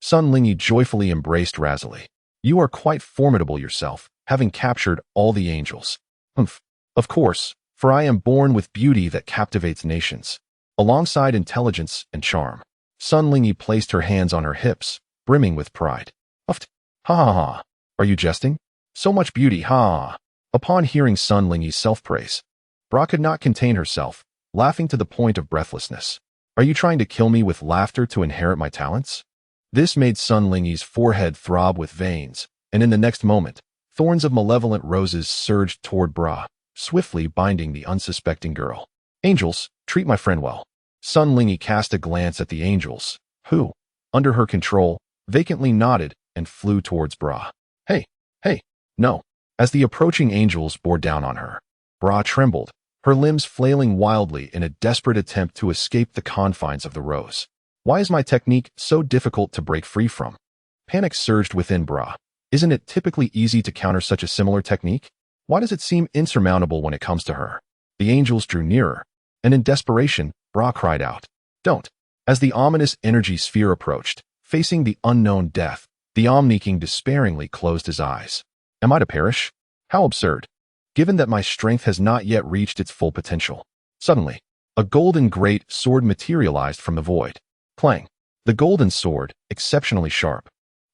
Speaker 1: Sun Lingyi joyfully embraced Razali. You are quite formidable yourself, having captured all the angels. Humph, of course, for I am born with beauty that captivates nations, alongside intelligence and charm. Sun Lingyi placed her hands on her hips, brimming with pride. Uft, ha ha ha. Are you jesting? So much beauty, ha. Upon hearing Sun Lingyi's self-praise, Bra could not contain herself, laughing to the point of breathlessness. Are you trying to kill me with laughter to inherit my talents? This made Sun Lingyi's forehead throb with veins, and in the next moment, thorns of malevolent roses surged toward Bra, swiftly binding the unsuspecting girl. Angels, treat my friend well. Sun Lingyi cast a glance at the angels, who, under her control, vacantly nodded and flew towards Bra. Hey, no. As the approaching angels bore down on her, Bra trembled, her limbs flailing wildly in a desperate attempt to escape the confines of the rose. Why is my technique so difficult to break free from? Panic surged within Bra. Isn't it typically easy to counter such a similar technique? Why does it seem insurmountable when it comes to her? The angels drew nearer, and in desperation, Bra cried out, "Don't!" As the ominous energy sphere approached, facing the unknown death, the Omni King despairingly closed his eyes. Am I to perish? How absurd, given that my strength has not yet reached its full potential. Suddenly, a golden great sword materialized from the void. Clang! The golden sword, exceptionally sharp,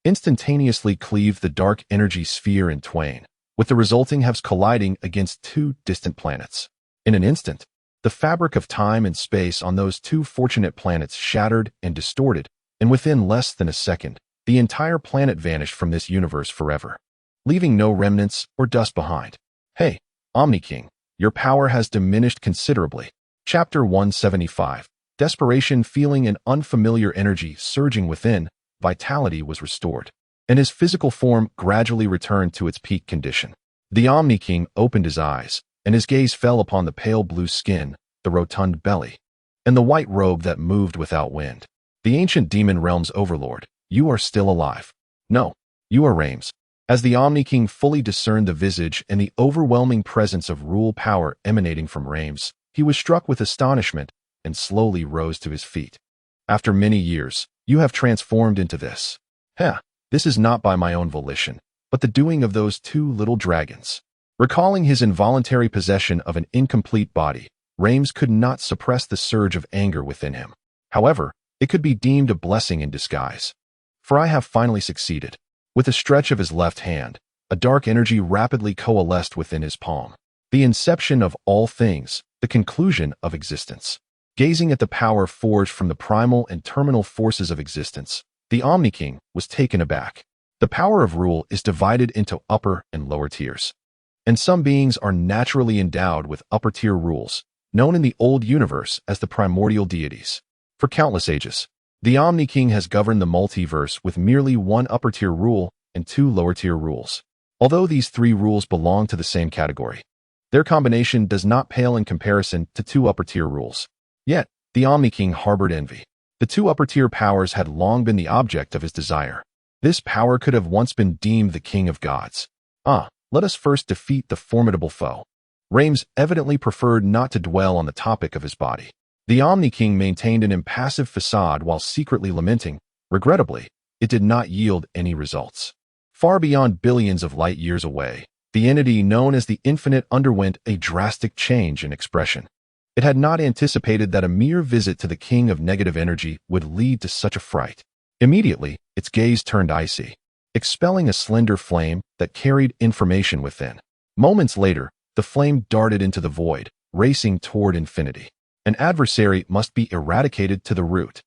Speaker 1: instantaneously cleaved the dark energy sphere in twain, with the resulting halves colliding against 2 distant planets. In an instant, the fabric of time and space on those 2 fortunate planets shattered and distorted, and within less than a second, the entire planet vanished from this universe forever, leaving no remnants or dust behind. Hey, Omni King, your power has diminished considerably. Chapter 175. Desperation feeling an unfamiliar energy surging within, vitality was restored, and his physical form gradually returned to its peak condition. The Omni King opened his eyes, and his gaze fell upon the pale blue skin, the rotund belly, and the white robe that moved without wind. The ancient demon realm's overlord, you are still alive. No, you are Reims. As the Omni King fully discerned the visage and the overwhelming presence of rule power emanating from Reims, he was struck with astonishment and slowly rose to his feet. After many years, you have transformed into this. This is not by my own volition, but the doing of those two little dragons. Recalling his involuntary possession of an incomplete body, Reims could not suppress the surge of anger within him. However, it could be deemed a blessing in disguise. For I have finally succeeded. With a stretch of his left hand, a dark energy rapidly coalesced within his palm. The inception of all things, the conclusion of existence. Gazing at the power forged from the primal and terminal forces of existence, the Omni King was taken aback. The power of rule is divided into upper and lower tiers. And some beings are naturally endowed with upper-tier rules, known in the old universe as the primordial deities. For countless ages, the Omni King has governed the multiverse with merely one upper-tier rule and two lower-tier rules. Although these three rules belong to the same category, their combination does not pale in comparison to two upper-tier rules. Yet, the Omni King harbored envy. The two upper-tier powers had long been the object of his desire. This power could have once been deemed the king of gods. Let us first defeat the formidable foe. Reims evidently preferred not to dwell on the topic of his body. The Omni King maintained an impassive facade while secretly lamenting. Regrettably, it did not yield any results. Far beyond billions of light years away, the entity known as the Infinite underwent a drastic change in expression. It had not anticipated that a mere visit to the king of negative energy would lead to such a fright. Immediately, its gaze turned icy, expelling a slender flame that carried information within. Moments later, the flame darted into the void, racing toward infinity. An adversary must be eradicated to the root.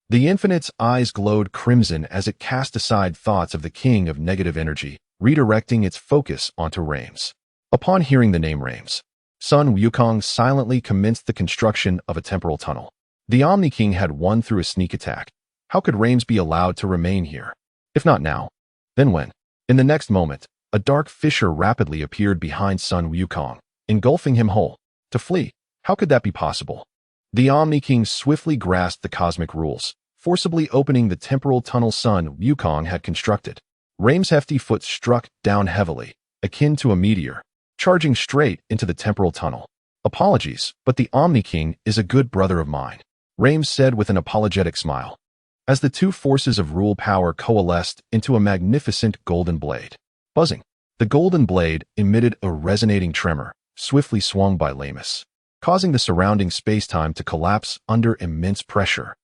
Speaker 1: The Infinite's eyes glowed crimson as it cast aside thoughts of the king of negative energy, redirecting its focus onto Reims. Upon hearing the name Reims, Sun Wukong silently commenced the construction of a temporal tunnel. The Omni King had won through a sneak attack. How could Reims be allowed to remain here? If not now, then when? In the next moment, a dark fissure rapidly appeared behind Sun Wukong, engulfing him whole. To flee? How could that be possible? The Omni King swiftly grasped the cosmic rules, forcibly opening the temporal tunnel Sun Wukong had constructed. Reims' hefty foot struck down heavily, akin to a meteor, charging straight into the temporal tunnel. Apologies, but the Omni King is a good brother of mine, Reims said with an apologetic smile. As the two forces of rule power coalesced into a magnificent golden blade. Buzzing, the golden blade emitted a resonating tremor, swiftly swung by Lamus, causing the surrounding space-time to collapse under immense pressure.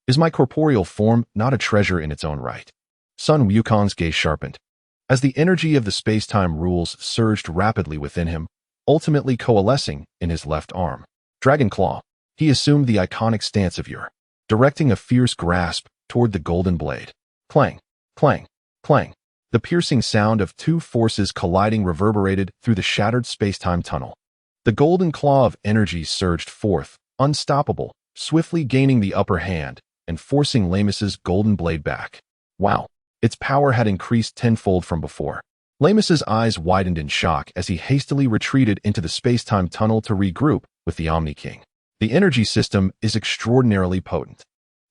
Speaker 1: Is my corporeal form not a treasure in its own right? Sun Wukong's gaze sharpened. As the energy of the space-time rules surged rapidly within him, ultimately coalescing in his left arm. Dragon Claw, he assumed the iconic stance of Ur, directing a fierce grasp toward the golden blade. Clang, clang, clang. The piercing sound of two forces colliding reverberated through the shattered space-time tunnel. The golden claw of energy surged forth, unstoppable, swiftly gaining the upper hand and forcing Lamus's golden blade back. Wow, its power had increased tenfold from before. Lamus's eyes widened in shock as he hastily retreated into the space-time tunnel to regroup with the Omni King. The energy system is extraordinarily potent.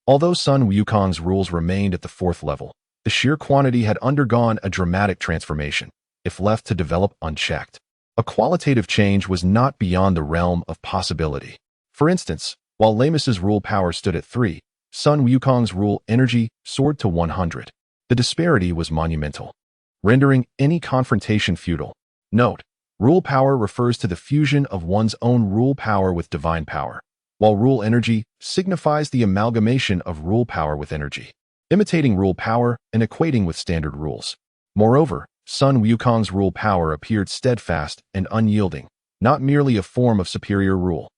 Speaker 1: Although Sun Wukong's rules remained at the 4th level, the sheer quantity had undergone a dramatic transformation, if left to develop unchecked. A qualitative change was not beyond the realm of possibility. For instance, while Lamus's rule power stood at 3, Sun Wukong's rule energy soared to 100. The disparity was monumental, rendering any confrontation futile. Note, rule power refers to the fusion of one's own rule power with divine power, while rule energy signifies the amalgamation of rule power with energy, imitating rule power and equating with standard rules. Moreover, Sun Wukong's rule power appeared steadfast and unyielding, not merely a form of superior rule.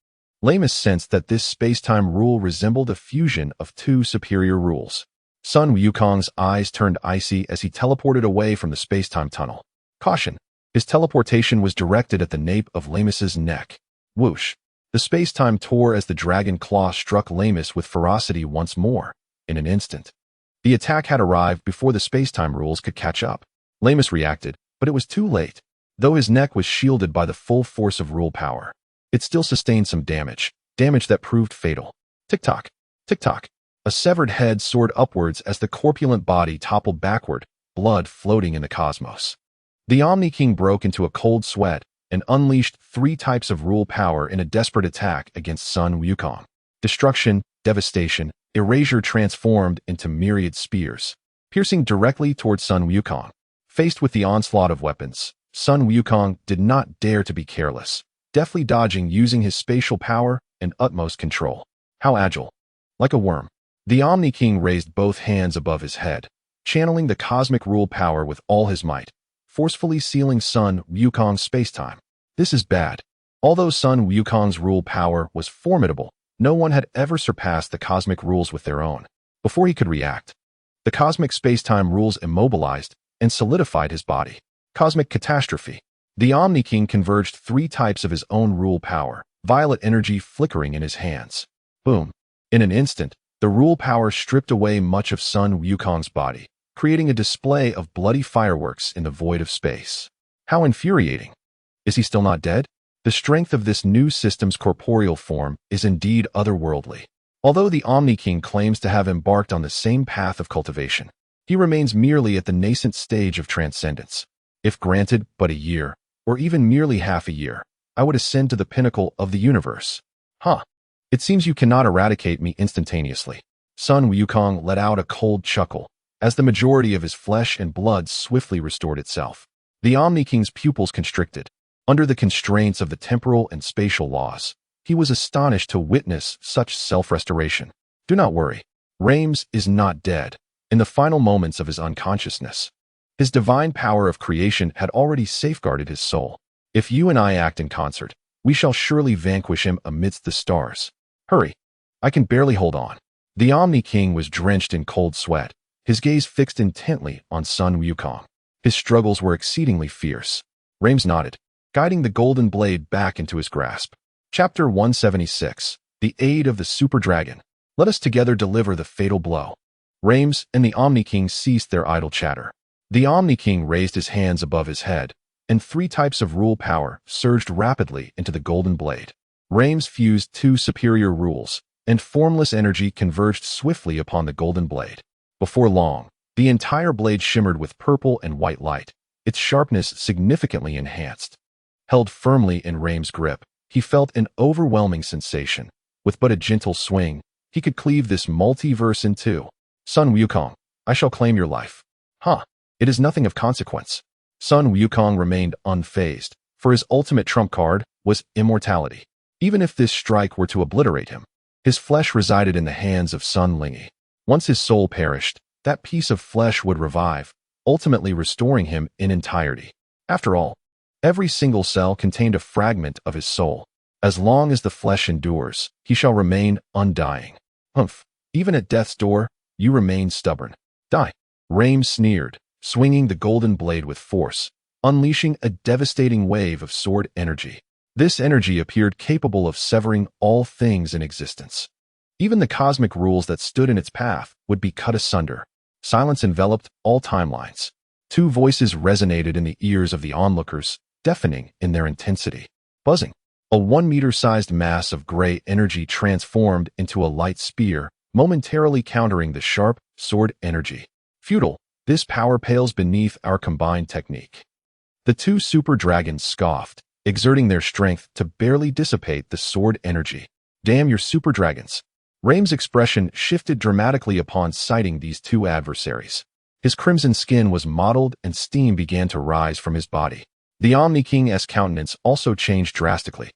Speaker 1: Lamus sensed that this space-time rule resembled a fusion of two superior rules. Sun Wukong's eyes turned icy as he teleported away from the space-time tunnel. Caution! His teleportation was directed at the nape of Lamus's neck. Whoosh! The space-time tore as the dragon claw struck Lamus with ferocity once more, in an instant. The attack had arrived before the space-time rules could catch up. Lamus reacted, but it was too late. Though his neck was shielded by the full force of rule power, it still sustained some damage, damage that proved fatal. Tick-tock, tick-tock. A severed head soared upwards as the corpulent body toppled backward, blood floating in the cosmos. The Omni King broke into a cold sweat and unleashed 3 types of rule power in a desperate attack against Sun Wukong. Destruction, devastation, erasure transformed into myriad spears, piercing directly toward Sun Wukong. Faced with the onslaught of weapons, Sun Wukong did not dare to be careless, deftly dodging using his spatial power and utmost control. How agile! Like a worm. The Omni King raised both hands above his head, channeling the cosmic rule power with all his might, forcefully sealing Sun Wukong's spacetime. This is bad. Although Sun Wukong's rule power was formidable, no one had ever surpassed the cosmic rules with their own. Before he could react, the cosmic spacetime rules immobilized and solidified his body. Cosmic catastrophe. The Omni King converged 3 types of his own rule power, violet energy flickering in his hands. Boom. In an instant, the rule power stripped away much of Sun Wukong's body, creating a display of bloody fireworks in the void of space. How infuriating. Is he still not dead? The strength of this new system's corporeal form is indeed otherworldly. Although the Omni King claims to have embarked on the same path of cultivation, he remains merely at the nascent stage of transcendence. If granted but a year, or even merely half a year, I would ascend to the pinnacle of the universe. Huh. It seems you cannot eradicate me instantaneously. Sun Wukong let out a cold chuckle, as the majority of his flesh and blood swiftly restored itself. The Omni King's pupils constricted. Under the constraints of the temporal and spatial laws, he was astonished to witness such self-restoration. Do not worry. Reims is not dead. In the final moments of his unconsciousness, his divine power of creation had already safeguarded his soul. If you and I act in concert, we shall surely vanquish him amidst the stars. Hurry. I can barely hold on. The Omni King was drenched in cold sweat, his gaze fixed intently on Sun Wukong. His struggles were exceedingly fierce. Reims nodded, guiding the golden blade back into his grasp. Chapter 176. The Aid of the Super Dragon. Let us together deliver the fatal blow. Reims and the Omni King ceased their idle chatter. The Omni King raised his hands above his head, and 3 types of rule power surged rapidly into the golden blade. Reims fused 2 superior rules, and formless energy converged swiftly upon the golden blade. Before long, the entire blade shimmered with purple and white light, its sharpness significantly enhanced. Held firmly in Reims' grip, he felt an overwhelming sensation. With but a gentle swing, he could cleave this multiverse in 2. Sun Wukong, I shall claim your life. Huh. It is nothing of consequence. Sun Wukong remained unfazed, for his ultimate trump card was immortality. Even if this strike were to obliterate him, his flesh resided in the hands of Sun Lingyi. Once his soul perished, that piece of flesh would revive, ultimately restoring him in entirety. After all, every single cell contained a fragment of his soul. As long as the flesh endures, he shall remain undying. Humph. Even at death's door, you remain stubborn. Die. Reims sneered, swinging the golden blade with force, unleashing a devastating wave of sword energy. This energy appeared capable of severing all things in existence. Even the cosmic rules that stood in its path would be cut asunder. Silence enveloped all timelines. 2 voices resonated in the ears of the onlookers, deafening in their intensity. Buzzing. A 1-meter-sized mass of gray energy transformed into a light spear, momentarily countering the sharp sword energy. Futile. This power pales beneath our combined technique. The 2 super dragons scoffed, exerting their strength to barely dissipate the sword energy. Damn your super dragons. Reims' expression shifted dramatically upon sighting these 2 adversaries. His crimson skin was mottled and steam began to rise from his body. The Omni King's countenance also changed drastically.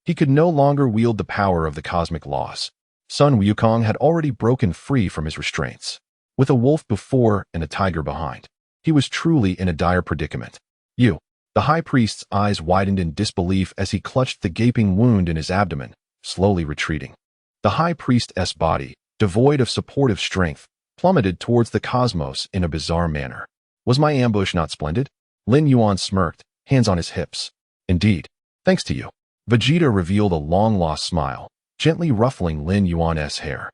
Speaker 1: He could no longer wield the power of the cosmic laws. Sun Wukong had already broken free from his restraints. With a wolf before and a tiger behind, he was truly in a dire predicament. You. The high priest's eyes widened in disbelief as he clutched the gaping wound in his abdomen, slowly retreating. The high priestess' body, devoid of supportive strength, plummeted towards the cosmos in a bizarre manner. Was my ambush not splendid? Lin Yuan smirked, hands on his hips. Indeed. Thanks to you. Vegeta revealed a long-lost smile, gently ruffling Lin Yuan's hair.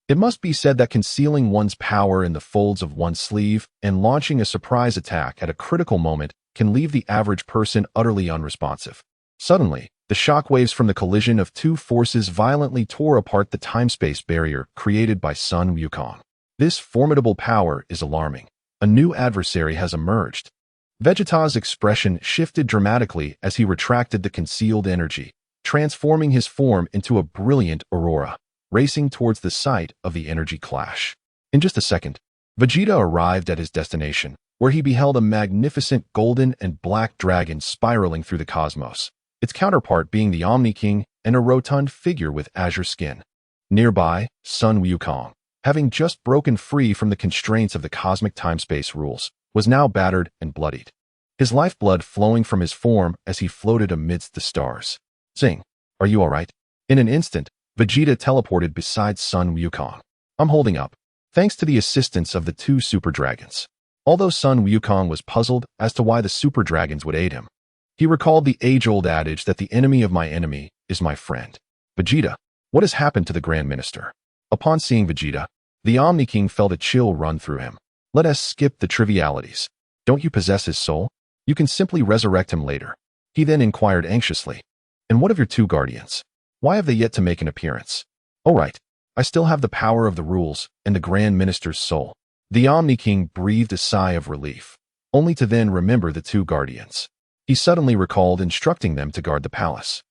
Speaker 1: It must be said that concealing one's power in the folds of one's sleeve and launching a surprise attack at a critical moment can leave the average person utterly unresponsive. Suddenly, The shockwaves from the collision of two forces violently tore apart the time-space barrier created by Sun Wukong. This formidable power is alarming. A new adversary has emerged. Vegeta's expression shifted dramatically as he retracted the concealed energy, transforming his form into a brilliant aurora, racing towards the site of the energy clash. In just a second, Vegeta arrived at his destination, where he beheld a magnificent golden and black dragon spiraling through the cosmos, its counterpart being the Omni King and a rotund figure with azure skin. Nearby, Sun Wukong, having just broken free from the constraints of the cosmic time-space rules, was now battered and bloodied, his lifeblood flowing from his form as he floated amidst the stars. Zing, are you all right? In an instant, Vegeta teleported beside Sun Wukong. I'm holding up, thanks to the assistance of the two super dragons. Although Sun Wukong was puzzled as to why the super dragons would aid him, he recalled the age-old adage that the enemy of my enemy is my friend. Vegeta, what has happened to the Grand Minister? Upon seeing Vegeta, the Omni King felt a chill run through him. Let us skip the trivialities. Don't you possess his soul? You can simply resurrect him later. He then inquired anxiously. And what of your two guardians? Why have they yet to make an appearance? All right, I still have the power of the rules and the Grand Minister's soul. The Omni King breathed a sigh of relief, only to then remember the two guardians. He suddenly recalled instructing them to guard the palace,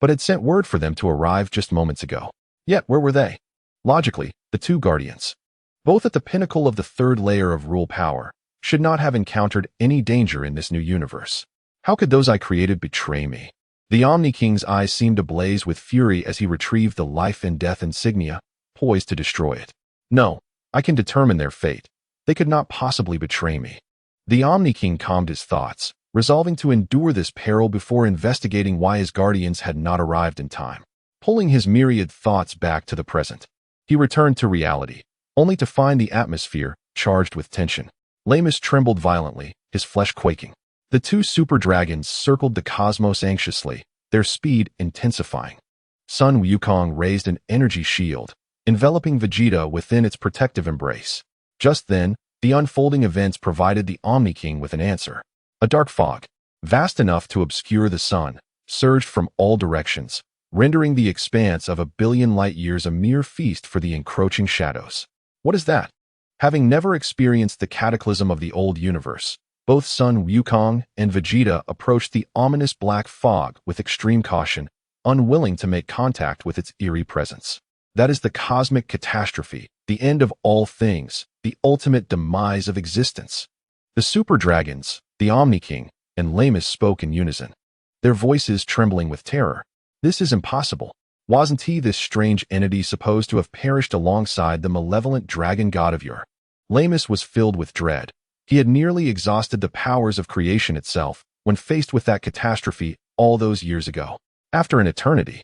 Speaker 1: but had sent word for them to arrive just moments ago. Yet where were they? Logically, the two guardians, both at the pinnacle of the third layer of rule power, should not have encountered any danger in this new universe. How could those I created betray me? The Omni King's eyes seemed ablaze with fury as he retrieved the life and death insignia, poised to destroy it. No, I can determine their fate. They could not possibly betray me. The Omni King calmed his thoughts, resolving to endure this peril before investigating why his guardians had not arrived in time. Pulling his myriad thoughts back to the present, he returned to reality, only to find the atmosphere charged with tension. Lamus trembled violently, his flesh quaking. The two super dragons circled the cosmos anxiously, their speed intensifying. Sun Wukong raised an energy shield, enveloping Vegeta within its protective embrace. Just then, the unfolding events provided the Omni King with an answer. A dark fog, vast enough to obscure the sun, surged from all directions, rendering the expanse of 1 billion light-years a mere feast for the encroaching shadows. What is that? Having never experienced the cataclysm of the old universe, both Sun Wukong and Vegeta approached the ominous black fog with extreme caution, unwilling to make contact with its eerie presence. That is the cosmic catastrophe, the end of all things, the ultimate demise of existence. The super dragons, the Omni King, and Lamus spoke in unison, their voices trembling with terror. This is impossible. Wasn't he, this strange entity, supposed to have perished alongside the malevolent dragon god of yore? Lamus was filled with dread. He had nearly exhausted the powers of creation itself when faced with that catastrophe all those years ago. After an eternity,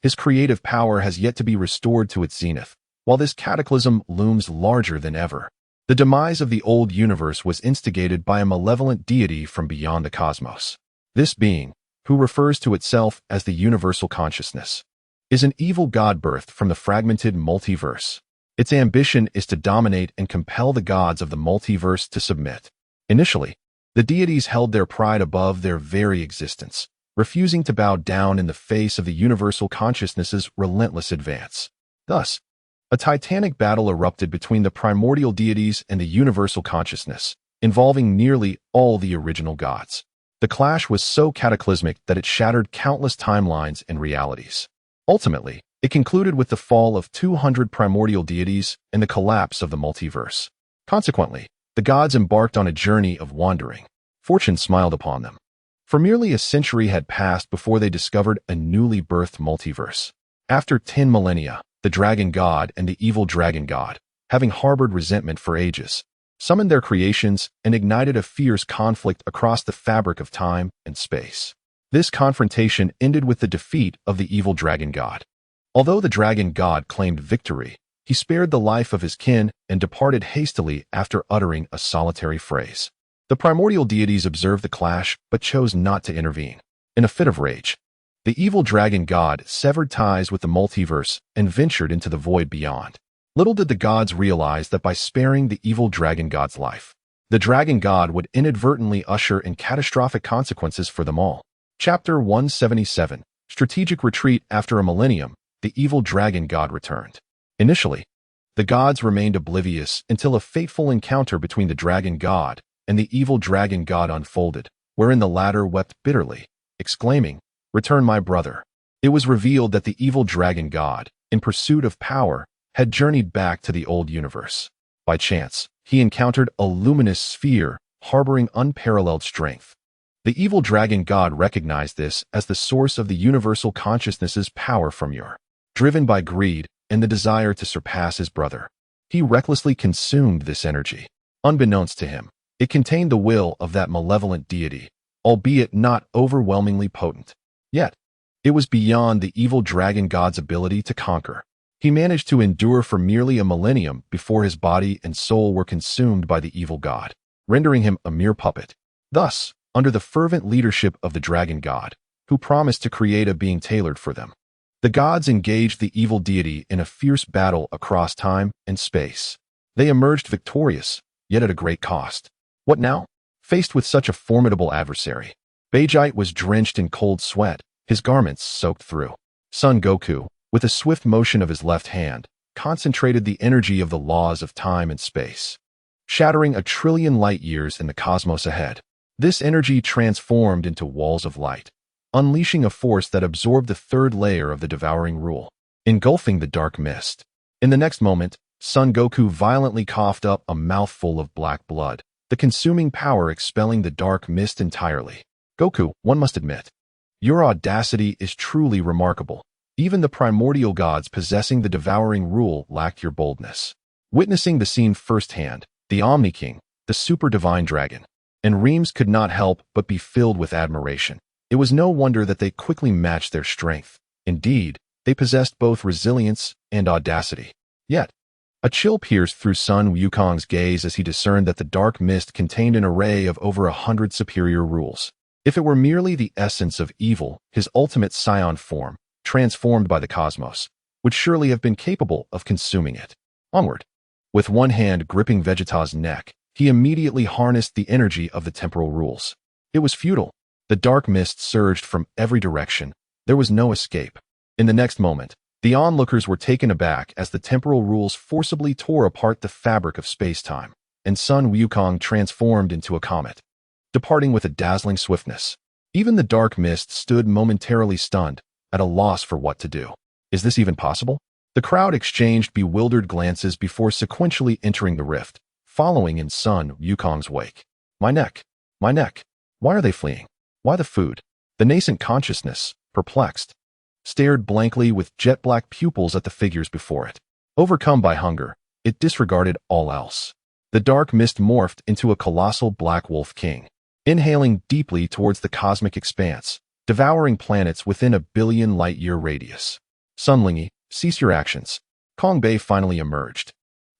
Speaker 1: his creative power has yet to be restored to its zenith, while this cataclysm looms larger than ever. The demise of the old universe was instigated by a malevolent deity from beyond the cosmos. This being, who refers to itself as the universal consciousness, is an evil god birthed from the fragmented multiverse. Its ambition is to dominate and compel the gods of the multiverse to submit. Initially, the deities held their pride above their very existence, refusing to bow down in the face of the universal consciousness's relentless advance. Thus, a titanic battle erupted between the primordial deities and the universal consciousness, involving nearly all the original gods. The clash was so cataclysmic that it shattered countless timelines and realities. Ultimately, it concluded with the fall of 200 primordial deities and the collapse of the multiverse. Consequently, the gods embarked on a journey of wandering. Fortune smiled upon them, for merely a century had passed before they discovered a newly birthed multiverse. After 10 millennia, the dragon god and the evil dragon god, having harbored resentment for ages, summoned their creations and ignited a fierce conflict across the fabric of time and space. This confrontation ended with the defeat of the evil dragon god. Although the dragon god claimed victory, he spared the life of his kin and departed hastily after uttering a solitary phrase. The primordial deities observed the clash but chose not to intervene. In a fit of rage, the evil dragon god severed ties with the multiverse and ventured into the void beyond. Little did the gods realize that by sparing the evil dragon god's life, the dragon god would inadvertently usher in catastrophic consequences for them all. Chapter 177, Strategic retreat after a millennium, the evil dragon god returned. Initially, the gods remained oblivious until a fateful encounter between the dragon god and the evil dragon god unfolded, wherein the latter wept bitterly, exclaiming, "Return my brother." It was revealed that the evil dragon god, in pursuit of power, had journeyed back to the old universe. By chance, he encountered a luminous sphere harboring unparalleled strength. The evil dragon god recognized this as the source of the universal consciousness's power from your. Driven by greed and the desire to surpass his brother, he recklessly consumed this energy. Unbeknownst to him, it contained the will of that malevolent deity, albeit not overwhelmingly potent. Yet, it was beyond the evil dragon god's ability to conquer. He managed to endure for merely a millennium before his body and soul were consumed by the evil god, rendering him a mere puppet. Thus, under the fervent leadership of the dragon god, who promised to create a being tailored for them, the gods engaged the evil deity in a fierce battle across time and space. They emerged victorious, yet at a great cost. What now? Faced with such a formidable adversary, Vegeta was drenched in cold sweat, his garments soaked through. Son Goku, with a swift motion of his left hand, concentrated the energy of the laws of time and space, shattering 1,000,000,000,000 light years in the cosmos ahead. This energy transformed into walls of light, unleashing a force that absorbed the third layer of the devouring rule, engulfing the dark mist. In the next moment, Son Goku violently coughed up a mouthful of black blood, the consuming power expelling the dark mist entirely. Goku, one must admit, your audacity is truly remarkable. Even the primordial gods possessing the devouring rule lacked your boldness. Witnessing the scene firsthand, the Omni King, the super divine dragon, and Reams could not help but be filled with admiration. It was no wonder that they quickly matched their strength. Indeed, they possessed both resilience and audacity. Yet, a chill pierced through Sun Wukong's gaze as he discerned that the dark mist contained an array of over 100 superior rules. If it were merely the essence of evil, his ultimate scion form, transformed by the cosmos, would surely have been capable of consuming it. Onward. With one hand gripping Vegeta's neck, he immediately harnessed the energy of the temporal rules. It was futile. The dark mist surged from every direction. There was no escape. In the next moment, the onlookers were taken aback as the temporal rules forcibly tore apart the fabric of space-time, and Sun Wukong transformed into a comet, departing with a dazzling swiftness. Even the dark mist stood momentarily stunned, at a loss for what to do. Is this even possible? The crowd exchanged bewildered glances before sequentially entering the rift, following in Sun Wukong's wake. My neck. My neck. Why are they fleeing? Why the food? The nascent consciousness, perplexed, stared blankly with jet-black pupils at the figures before it. Overcome by hunger, it disregarded all else. The dark mist morphed into a colossal black wolf king, inhaling deeply towards the cosmic expanse, devouring planets within a billion light-year radius. Sunlingy, cease your actions. Kong Bei finally emerged,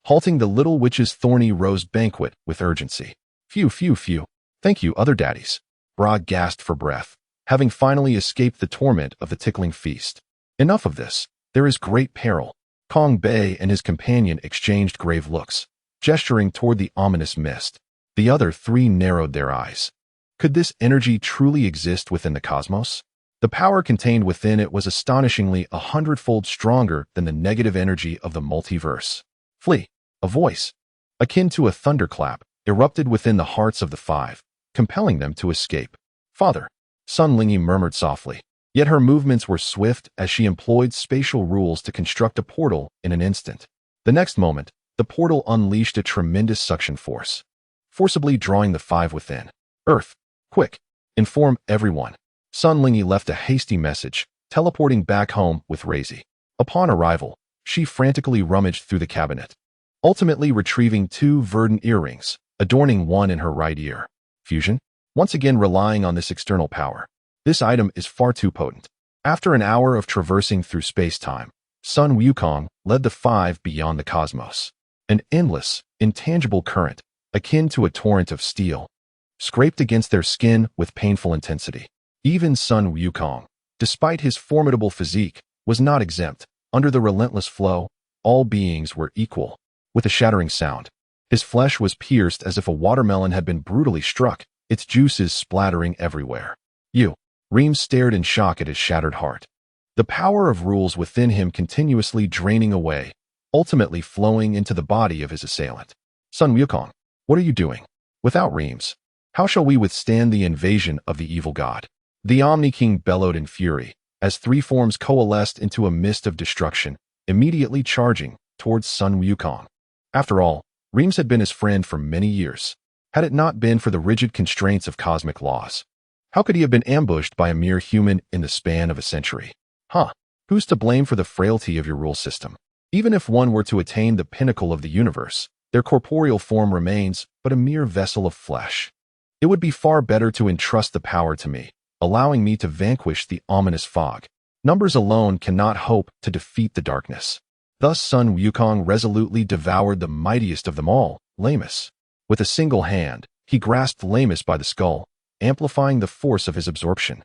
Speaker 1: halting the little witch's thorny rose banquet with urgency. Phew, phew, phew. Thank you, other daddies. Bra gasped for breath, having finally escaped the torment of the tickling feast. Enough of this. There is great peril. Kong Bei and his companion exchanged grave looks, gesturing toward the ominous mist. The other three narrowed their eyes. Could this energy truly exist within the cosmos? The power contained within it was astonishingly 100-fold stronger than the negative energy of the multiverse. Flee. A voice, akin to a thunderclap, erupted within the hearts of the five, compelling them to escape. Father, Sunlingy murmured softly, yet her movements were swift as she employed spatial rules to construct a portal in an instant. The next moment, the portal unleashed a tremendous suction force, forcibly drawing the five within. Earth, quick, inform everyone. Sunlingy left a hasty message, teleporting back home with Razy. Upon arrival, she frantically rummaged through the cabinet, ultimately retrieving 2 verdant earrings, adorning one in her right ear. Fusion? Once again relying on this external power. This item is far too potent. After an hour of traversing through space-time, Sun Wukong led the five beyond the cosmos. An endless, intangible current, akin to a torrent of steel, scraped against their skin with painful intensity. Even Sun Wukong, despite his formidable physique, was not exempt. Under the relentless flow, all beings were equal. With a shattering sound, his flesh was pierced as if a watermelon had been brutally struck, its juices splattering everywhere. You, Reem stared in shock at his shattered heart. The power of rules within him continuously draining away, ultimately flowing into the body of his assailant. Sun Wukong, what are you doing? Without Reams, how shall we withstand the invasion of the evil god? The Omni King bellowed in fury, as three forms coalesced into a mist of destruction, immediately charging towards Sun Wukong. After all, Reams had been his friend for many years. Had it not been for the rigid constraints of cosmic laws, how could he have been ambushed by a mere human in the span of a century? Who's to blame for the frailty of your rule system? Even if one were to attain the pinnacle of the universe, their corporeal form remains but a mere vessel of flesh. It would be far better to entrust the power to me, allowing me to vanquish the ominous fog. Numbers alone cannot hope to defeat the darkness. Thus Sun Wukong resolutely devoured the mightiest of them all, Lamus. With a single hand, he grasped Lamus by the skull, amplifying the force of his absorption.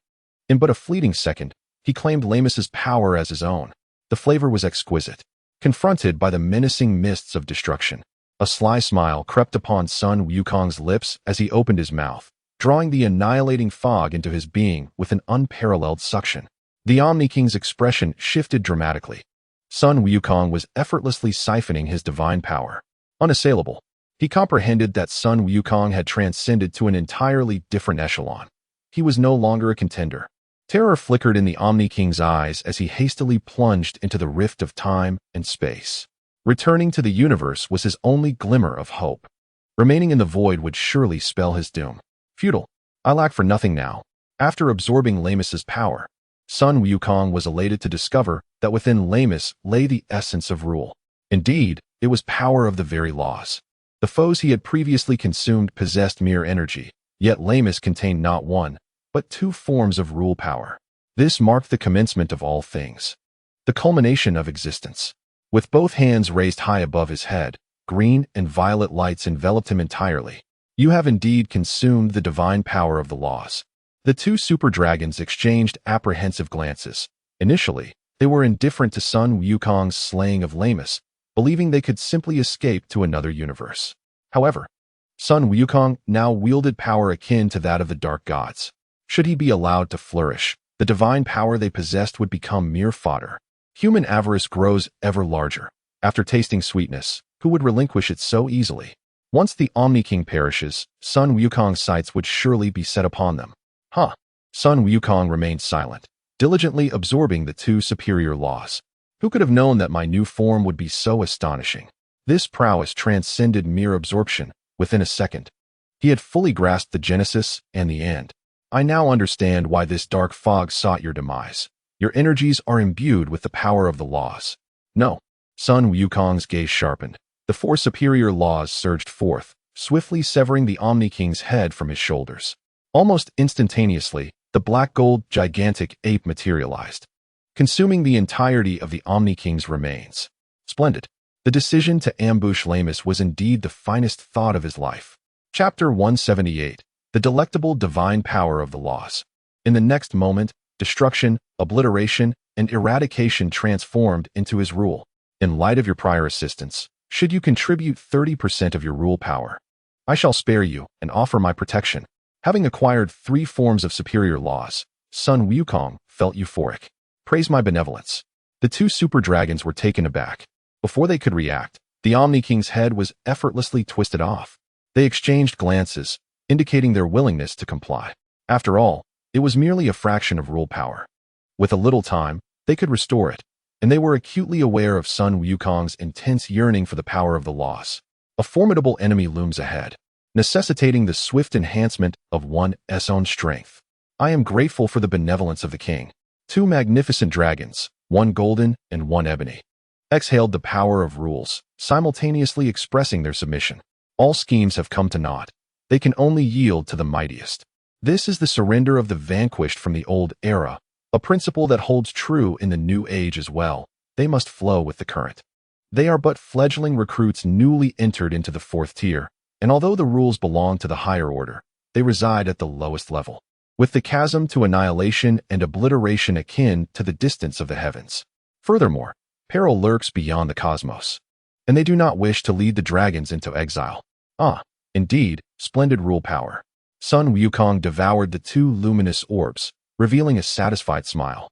Speaker 1: In but a fleeting second, he claimed Lamus's power as his own. The flavor was exquisite. Confronted by the menacing mists of destruction, a sly smile crept upon Sun Wukong's lips as he opened his mouth, drawing the annihilating fog into his being with an unparalleled suction. The Omni King's expression shifted dramatically. Sun Wukong was effortlessly siphoning his divine power. Unassailable, he comprehended that Sun Wukong had transcended to an entirely different echelon. He was no longer a contender. Terror flickered in the Omni King's eyes as he hastily plunged into the rift of time and space. Returning to the universe was his only glimmer of hope. Remaining in the void would surely spell his doom. Futile. I lack for nothing now. After absorbing Lamus's power, Sun Wukong was elated to discover that within Lamus lay the essence of rule. Indeed, it was power of the very laws. The foes he had previously consumed possessed mere energy, yet Lamus contained not one, but two forms of rule power. This marked the commencement of all things, the culmination of existence. With both hands raised high above his head, green and violet lights enveloped him entirely. You have indeed consumed the divine power of the laws. The two super dragons exchanged apprehensive glances. Initially, they were indifferent to Sun Wukong's slaying of Lamus, believing they could simply escape to another universe. However, Sun Wukong now wielded power akin to that of the dark gods. Should he be allowed to flourish, the divine power they possessed would become mere fodder. Human avarice grows ever larger. After tasting sweetness, who would relinquish it so easily? Once the Omni King perishes, Sun Wukong's sights would surely be set upon them. Sun Wukong remained silent, diligently absorbing the two superior laws. Who could have known that my new form would be so astonishing? This prowess transcended mere absorption. Within a second, he had fully grasped the genesis and the end. I now understand why this dark fog sought your demise. Your energies are imbued with the power of the laws. No. Sun Wukong's gaze sharpened. The four superior laws surged forth, swiftly severing the Omni King's head from his shoulders. Almost instantaneously, the black-gold gigantic ape materialized, consuming the entirety of the Omni King's remains. Splendid. The decision to ambush Lamus was indeed the finest thought of his life. Chapter 178. The delectable divine power of the laws. In the next moment, destruction, obliteration, and eradication transformed into his rule. In light of your prior assistance, should you contribute 30% of your rule power, I shall spare you and offer my protection. Having acquired three forms of superior laws, Sun Wukong felt euphoric. Praise my benevolence. The two super dragons were taken aback. Before they could react, the Omni King's head was effortlessly twisted off. They exchanged glances, indicating their willingness to comply. After all, it was merely a fraction of rule power. With a little time, they could restore it, and they were acutely aware of Sun Wukong's intense yearning for the power of the laws. A formidable enemy looms ahead, necessitating the swift enhancement of one's own strength. I am grateful for the benevolence of the king. Two magnificent dragons, one golden and one ebony, exhaled the power of rules, simultaneously expressing their submission. All schemes have come to naught. They can only yield to the mightiest. This is the surrender of the vanquished from the old era, a principle that holds true in the new age as well. They must flow with the current. They are but fledgling recruits newly entered into the fourth tier, and although the rules belong to the higher order, they reside at the lowest level, with the chasm to annihilation and obliteration akin to the distance of the heavens. Furthermore, peril lurks beyond the cosmos, and they do not wish to lead the dragons into exile. Indeed, splendid rule power. Sun Wukong devoured the two luminous orbs, revealing a satisfied smile.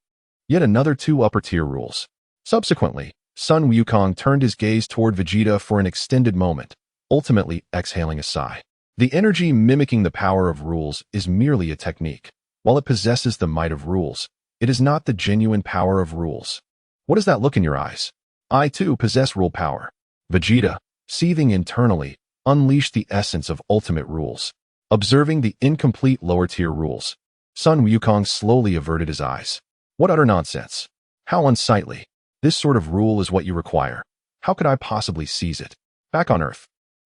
Speaker 1: Yet another 2 upper-tier rules. Subsequently, Sun Wukong turned his gaze toward Vegeta for an extended moment, ultimately exhaling a sigh. The energy mimicking the power of rules is merely a technique. While it possesses the might of rules, it is not the genuine power of rules. What does that look in your eyes? I too possess rule power. Vegeta, seething internally, unleashed the essence of ultimate rules. Observing the incomplete lower-tier rules, Sun Wukong slowly averted his eyes. What utter nonsense! How unsightly! This sort of rule is what you require. How could I possibly seize it? Back on Earth,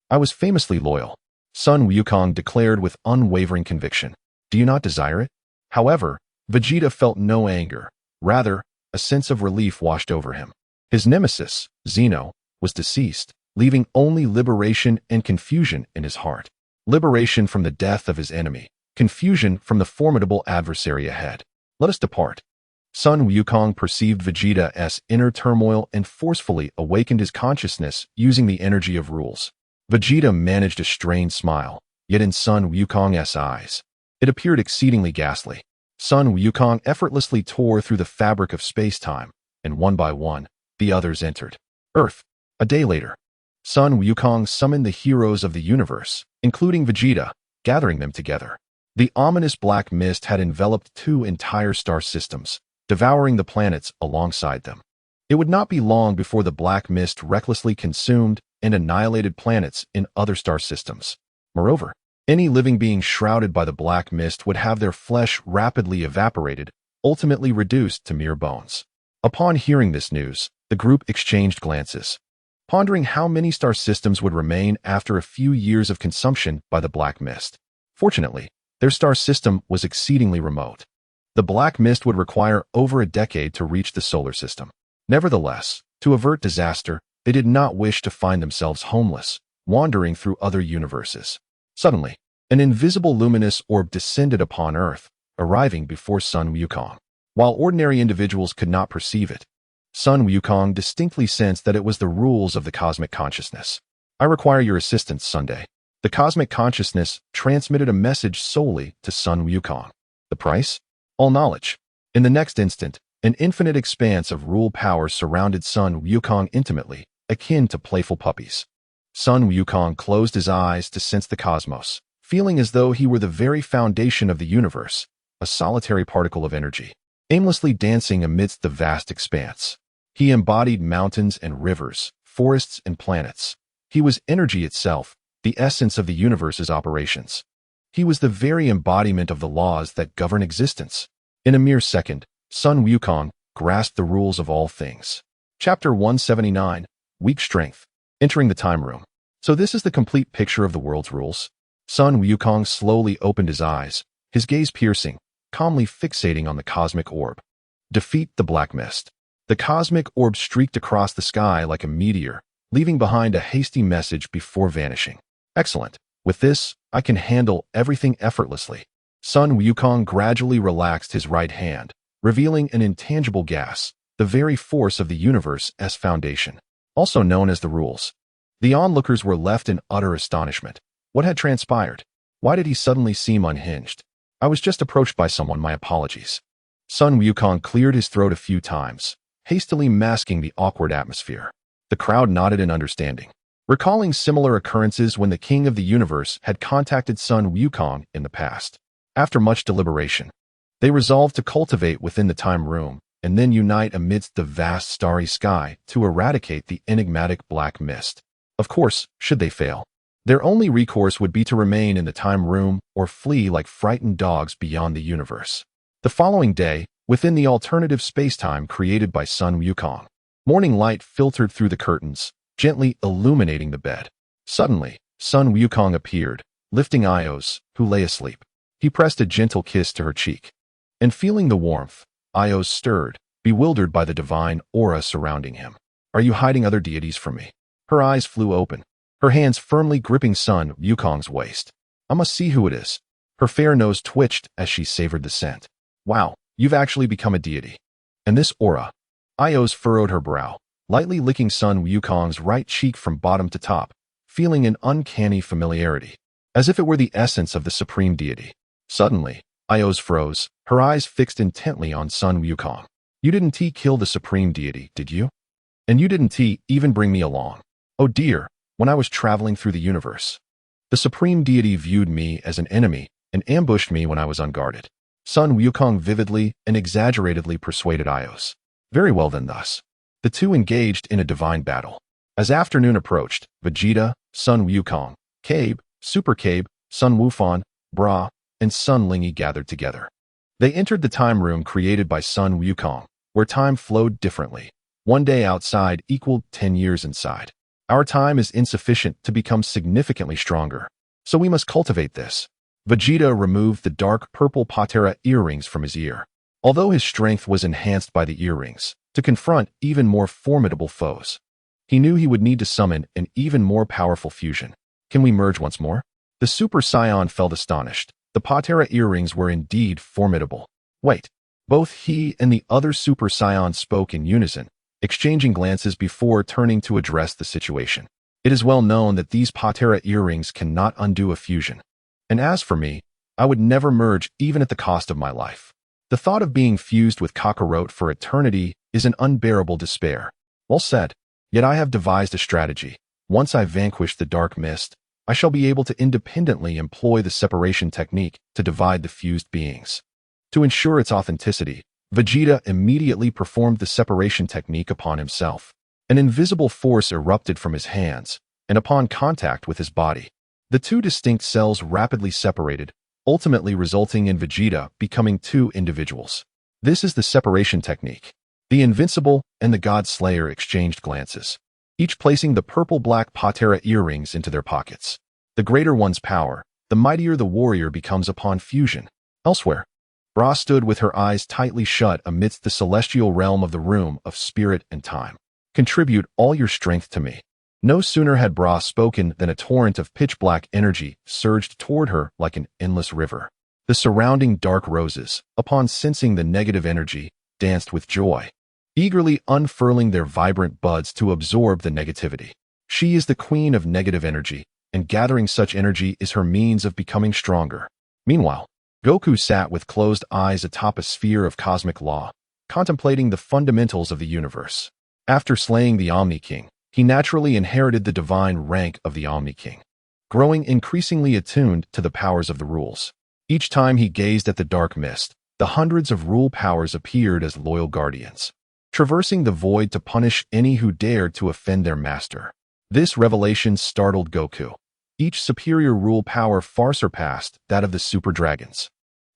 Speaker 1: I was famously loyal. Sun Wukong declared with unwavering conviction. Do you not desire it? However, Vegeta felt no anger. Rather, a sense of relief washed over him. His nemesis, Zeno, was deceased, leaving only liberation and confusion in his heart. Liberation from the death of his enemy, confusion from the formidable adversary ahead. Let us depart. Sun Wukong perceived Vegeta's inner turmoil and forcefully awakened his consciousness using the energy of rules. Vegeta managed a strained smile, yet in Sun Wukong's eyes, it appeared exceedingly ghastly. Sun Wukong effortlessly tore through the fabric of space-time, and one by one, the others entered. Earth. A day later, Sun Wukong summoned the heroes of the universe, including Vegeta, gathering them together. The ominous black mist had enveloped 2 entire star systems, devouring the planets alongside them. It would not be long before the black mist recklessly consumed and annihilated planets in other star systems. Moreover, any living being shrouded by the black mist would have their flesh rapidly evaporated, ultimately reduced to mere bones. Upon hearing this news, the group exchanged glances, pondering how many star systems would remain after a few years of consumption by the black mist. Fortunately, their star system was exceedingly remote. The black mist would require over a decade to reach the solar system. Nevertheless, to avert disaster, they did not wish to find themselves homeless, wandering through other universes. Suddenly, an invisible luminous orb descended upon Earth, arriving before Sun Wukong. While ordinary individuals could not perceive it, Sun Wukong distinctly sensed that it was the rules of the cosmic consciousness. I require your assistance, Sunday. The cosmic consciousness transmitted a message solely to Sun Wukong. The price? All knowledge. In the next instant, an infinite expanse of rule power surrounded Sun Wukong intimately, akin to playful puppies. Sun Wukong closed his eyes to sense the cosmos, feeling as though he were the very foundation of the universe, a solitary particle of energy, aimlessly dancing amidst the vast expanse. He embodied mountains and rivers, forests and planets. He was energy itself, the essence of the universe's operations. He was the very embodiment of the laws that govern existence. In a mere second, Sun Wukong grasped the rules of all things. Chapter 179, Weak Strength. Entering the time room. So this is the complete picture of the world's rules. Sun Wukong slowly opened his eyes, his gaze piercing, calmly fixating on the cosmic orb. Defeat the black mist. The cosmic orb streaked across the sky like a meteor, leaving behind a hasty message before vanishing. Excellent. With this, I can handle everything effortlessly. Sun Wukong gradually relaxed his right hand, revealing an intangible gas, the very force of the universe's foundation, also known as the rules. The onlookers were left in utter astonishment. What had transpired? Why did he suddenly seem unhinged? I was just approached by someone, my apologies. Sun Wukong cleared his throat a few times, hastily masking the awkward atmosphere. The crowd nodded in understanding, recalling similar occurrences when the King of the Universe had contacted Sun Wukong in the past. After much deliberation, they resolved to cultivate within the time room and then unite amidst the vast starry sky to eradicate the enigmatic black mist. Of course, should they fail, their only recourse would be to remain in the time room or flee like frightened dogs beyond the universe. The following day, within the alternative space-time created by Sun Wukong, morning light filtered through the curtains, gently illuminating the bed. Suddenly, Sun Wukong appeared, lifting Ios, who lay asleep. He pressed a gentle kiss to her cheek. And feeling the warmth, Ios stirred, bewildered by the divine aura surrounding him. Are you hiding other deities from me? Her eyes flew open, her hands firmly gripping Sun Wukong's waist. I must see who it is. Her fair nose twitched as she savored the scent. Wow, you've actually become a deity. And this aura. Ios furrowed her brow, lightly licking Sun Wukong's right cheek from bottom to top, feeling an uncanny familiarity, as if it were the essence of the supreme deity. Suddenly, Io's froze, her eyes fixed intently on Sun Wukong. You didn't kill the supreme deity, did you? And you didn't even bring me along. Oh dear, when I was traveling through the universe. The supreme deity viewed me as an enemy and ambushed me when I was unguarded. Sun Wukong vividly and exaggeratedly persuaded Ios. Very well then thus. The two engaged in a divine battle. As afternoon approached, Vegeta, Sun Wukong, Cabe, Super Cabe, Sun Wufan, Bra, and Sun Lingy gathered together. They entered the time room created by Sun Wukong, where time flowed differently. 1 day outside equaled 10 years inside. Our time is insufficient to become significantly stronger, so we must cultivate this. Vegeta removed the dark purple patera earrings from his ear. Although his strength was enhanced by the earrings, to confront even more formidable foes, he knew he would need to summon an even more powerful fusion. Can we merge once more? The Super Saiyan felt astonished. The patera earrings were indeed formidable. Wait. Both he and the other Super Saiyan spoke in unison, exchanging glances before turning to address the situation. It is well known that these patera earrings cannot undo a fusion. And as for me, I would never merge even at the cost of my life. The thought of being fused with Kakarot for eternity is an unbearable despair. Well said. Yet I have devised a strategy. Once I vanquish the dark mist, I shall be able to independently employ the separation technique to divide the fused beings. To ensure its authenticity, Vegeta immediately performed the separation technique upon himself. An invisible force erupted from his hands, and upon contact with his body, the two distinct cells rapidly separated, ultimately resulting in Vegeta becoming two individuals. This is the separation technique. The Invincible and the God Slayer exchanged glances, each placing the purple-black patera earrings into their pockets. The greater one's power, the mightier the warrior becomes upon fusion. Elsewhere, Bra stood with her eyes tightly shut amidst the celestial realm of the room of spirit and time. Contribute all your strength to me. No sooner had Bra spoken than a torrent of pitch-black energy surged toward her like an endless river. The surrounding dark roses, upon sensing the negative energy, danced with joy, eagerly unfurling their vibrant buds to absorb the negativity. She is the queen of negative energy, and gathering such energy is her means of becoming stronger. Meanwhile, Goku sat with closed eyes atop a sphere of cosmic law, contemplating the fundamentals of the universe. After slaying the Omni King, he naturally inherited the divine rank of the Omni King, growing increasingly attuned to the powers of the rules. Each time he gazed at the dark mist, the hundreds of rule powers appeared as loyal guardians, traversing the void to punish any who dared to offend their master. This revelation startled Goku. Each superior rule power far surpassed that of the Super Dragons.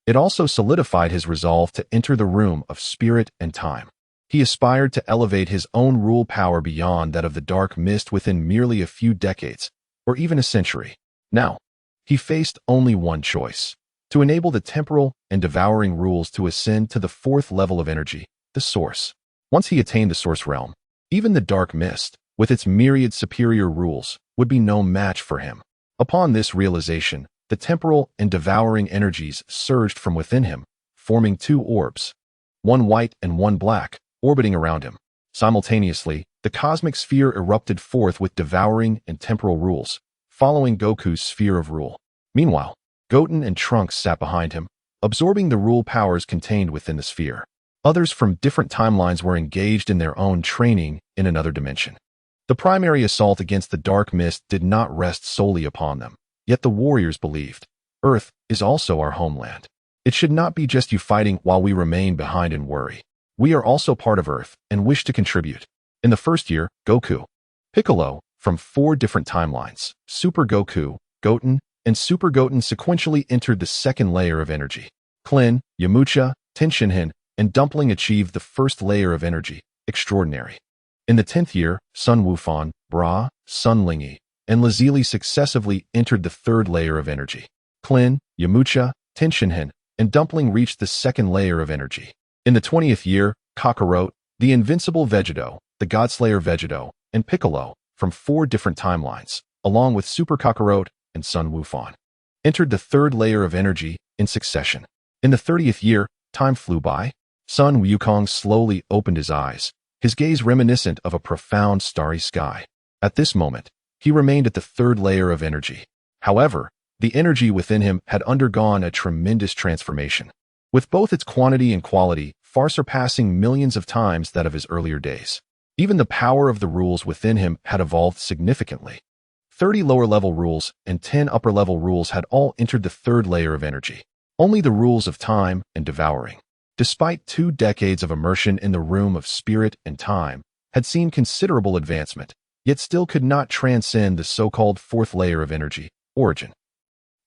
Speaker 1: It also solidified his resolve to enter the room of spirit and time. He aspired to elevate his own rule power beyond that of the dark mist within merely a few decades, or even a century. Now, he faced only one choice: to enable the temporal and devouring rules to ascend to the fourth level of energy, the Source. Once he attained the Source realm, even the dark mist, with its myriad superior rules, would be no match for him. Upon this realization, the temporal and devouring energies surged from within him, forming two orbs, one white and one black, orbiting around him. Simultaneously, the cosmic sphere erupted forth with devouring and temporal rules, following Goku's sphere of rule. Meanwhile, Goten and Trunks sat behind him, absorbing the rule powers contained within the sphere. Others from different timelines were engaged in their own training in another dimension. The primary assault against the dark mist did not rest solely upon them, yet the warriors believed, Earth is also our homeland. It should not be just you fighting while we remain behind and worry. We are also part of Earth and wish to contribute. In the first year, Goku, Piccolo, from 4 different timelines, Super Goku, Goten, and Super Goten sequentially entered the second layer of energy. Clillin, Yamcha, Tenshinhan, and Dumpling achieved the first layer of energy, extraordinary. In the 10th year, Sun Wufan, Bra, Sun Lingy, and Lazili successively entered the third layer of energy. Clillin, Yamcha, Tenshinhan, and Dumpling reached the second layer of energy. In the 20th year, Kakarot, the Invincible Vegeta, the Godslayer Vegeta, and Piccolo, from 4 different timelines, along with Super Kakarot and Sun Wufan, entered the third layer of energy in succession. In the 30th year, time flew by. Sun Wukong slowly opened his eyes, his gaze reminiscent of a profound starry sky. At this moment, he remained at the third layer of energy. However, The energy within him had undergone a tremendous transformation, with both its quantity and quality far surpassing millions of times that of his earlier days. Even the power of the rules within him had evolved significantly. 30 lower-level rules and 10 upper-level rules had all entered the third layer of energy. Only the rules of time and devouring, despite 2 decades of immersion in the room of spirit and time, had seen considerable advancement, yet still could not transcend the so-called fourth layer of energy, origin.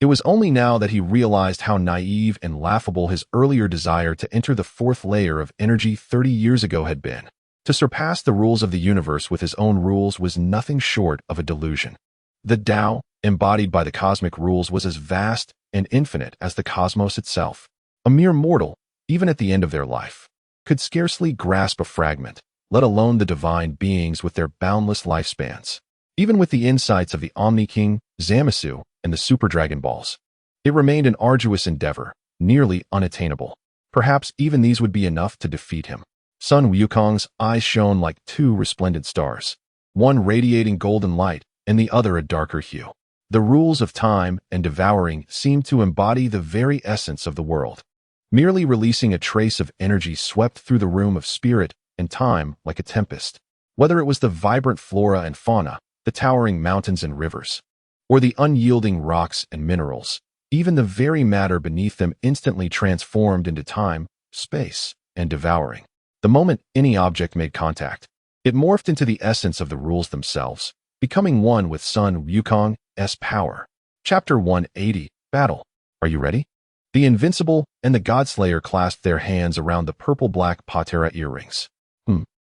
Speaker 1: It was only now that he realized how naive and laughable his earlier desire to enter the fourth layer of energy 30 years ago had been. To surpass the rules of the universe with his own rules was nothing short of a delusion. The Tao, embodied by the cosmic rules, was as vast and infinite as the cosmos itself. A mere mortal, even at the end of their life, could scarcely grasp a fragment, let alone the divine beings with their boundless lifespans. Even with the insights of the Omni King, Zamasu, and the Super Dragon Balls, it remained an arduous endeavor, nearly unattainable. Perhaps even these would be enough to defeat him. Sun Wukong's eyes shone like 2 resplendent stars, one radiating golden light and the other a darker hue. The rules of time and devouring seemed to embody the very essence of the world. Merely releasing a trace of energy swept through the room of spirit and time like a tempest. Whether it was the vibrant flora and fauna, the towering mountains and rivers, or the unyielding rocks and minerals, even the very matter beneath them instantly transformed into time, space, and devouring. The moment any object made contact, it morphed into the essence of the rules themselves, becoming one with Sun Wukong's power. Chapter 180, Battle. Are you ready? The Invincible and the Godslayer clasped their hands around the purple-black Patera earrings.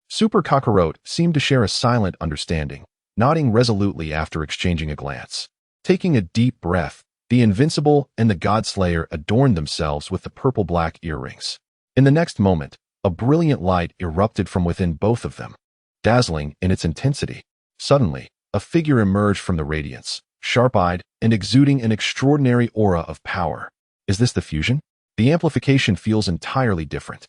Speaker 1: Super Kakarot seemed to share a silent understanding, nodding resolutely after exchanging a glance. Taking a deep breath, the Invincible and the Godslayer adorned themselves with the purple-black earrings. In the next moment, a brilliant light erupted from within both of them, dazzling in its intensity. Suddenly, a figure emerged from the radiance, sharp-eyed and exuding an extraordinary aura of power. Is this the fusion? The amplification feels entirely different.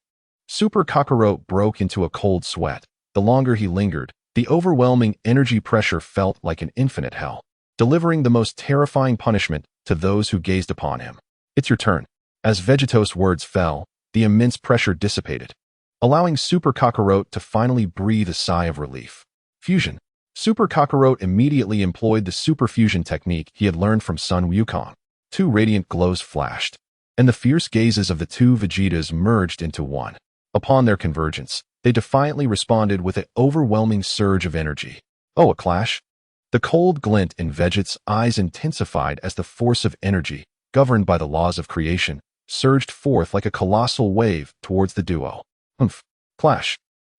Speaker 1: Super Kakarot broke into a cold sweat. The longer he lingered, the overwhelming energy pressure felt like an infinite hell, delivering the most terrifying punishment to those who gazed upon him. It's your turn. As Vegeta's words fell, the immense pressure dissipated, allowing Super Kakarot to finally breathe a sigh of relief. Fusion. Super Kakarot immediately employed the super fusion technique he had learned from Sun Wukong. 2 radiant glows flashed, and the fierce gazes of the 2 Vegetas merged into one. Upon their convergence, they defiantly responded with an overwhelming surge of energy. Oh, a clash? The cold glint in Vegeta's eyes intensified as the force of energy, governed by the laws of creation, surged forth like a colossal wave towards the duo. Clash.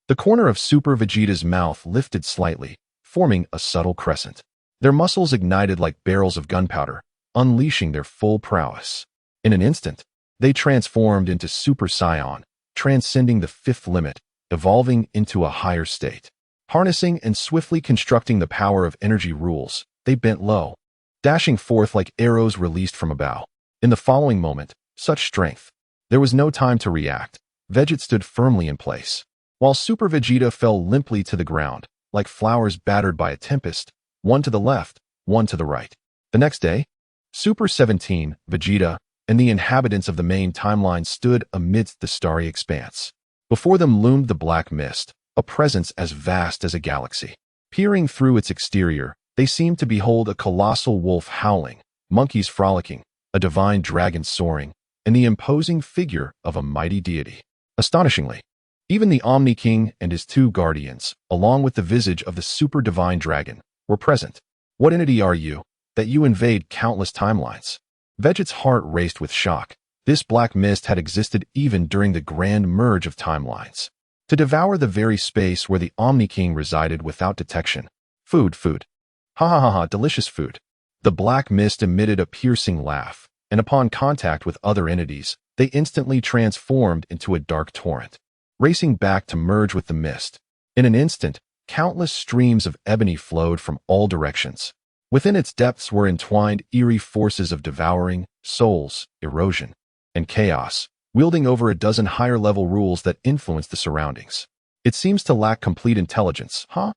Speaker 1: The corner of Super Vegeta's mouth lifted slightly, forming a subtle crescent. Their muscles ignited like barrels of gunpowder, unleashing their full prowess. In an instant, they transformed into Super Saiyan, transcending the 5th limit, evolving into a higher state. Harnessing and swiftly constructing the power of energy rules, they bent low, dashing forth like arrows released from a bow. In the following moment, such strength. There was no time to react. Vegeta stood firmly in place, while Super Vegeta fell limply to the ground, like flowers battered by a tempest, one to the left, one to the right. The next day, Super 17, Vegeta, and the inhabitants of the main timeline stood amidst the starry expanse. Before them loomed the black mist, a presence as vast as a galaxy. Peering through its exterior, they seemed to behold a colossal wolf howling, monkeys frolicking, a divine dragon soaring, and the imposing figure of a mighty deity. Astonishingly, even the Omni King and his 2 guardians, along with the visage of the super divine dragon, were present. What entity are you, that you invade countless timelines? Vegeta's heart raced with shock. This black mist had existed even during the grand merge of timelines, to devour the very space where the Omni King resided without detection. Food. Ha ha ha ha, delicious food. The black mist emitted a piercing laugh, and upon contact with other entities, they instantly transformed into a dark torrent, racing back to merge with the mist. In an instant, countless streams of ebony flowed from all directions. Within its depths were entwined eerie forces of devouring, souls, erosion, and chaos, wielding over a dozen higher-level rules that influenced the surroundings. It seems to lack complete intelligence, huh?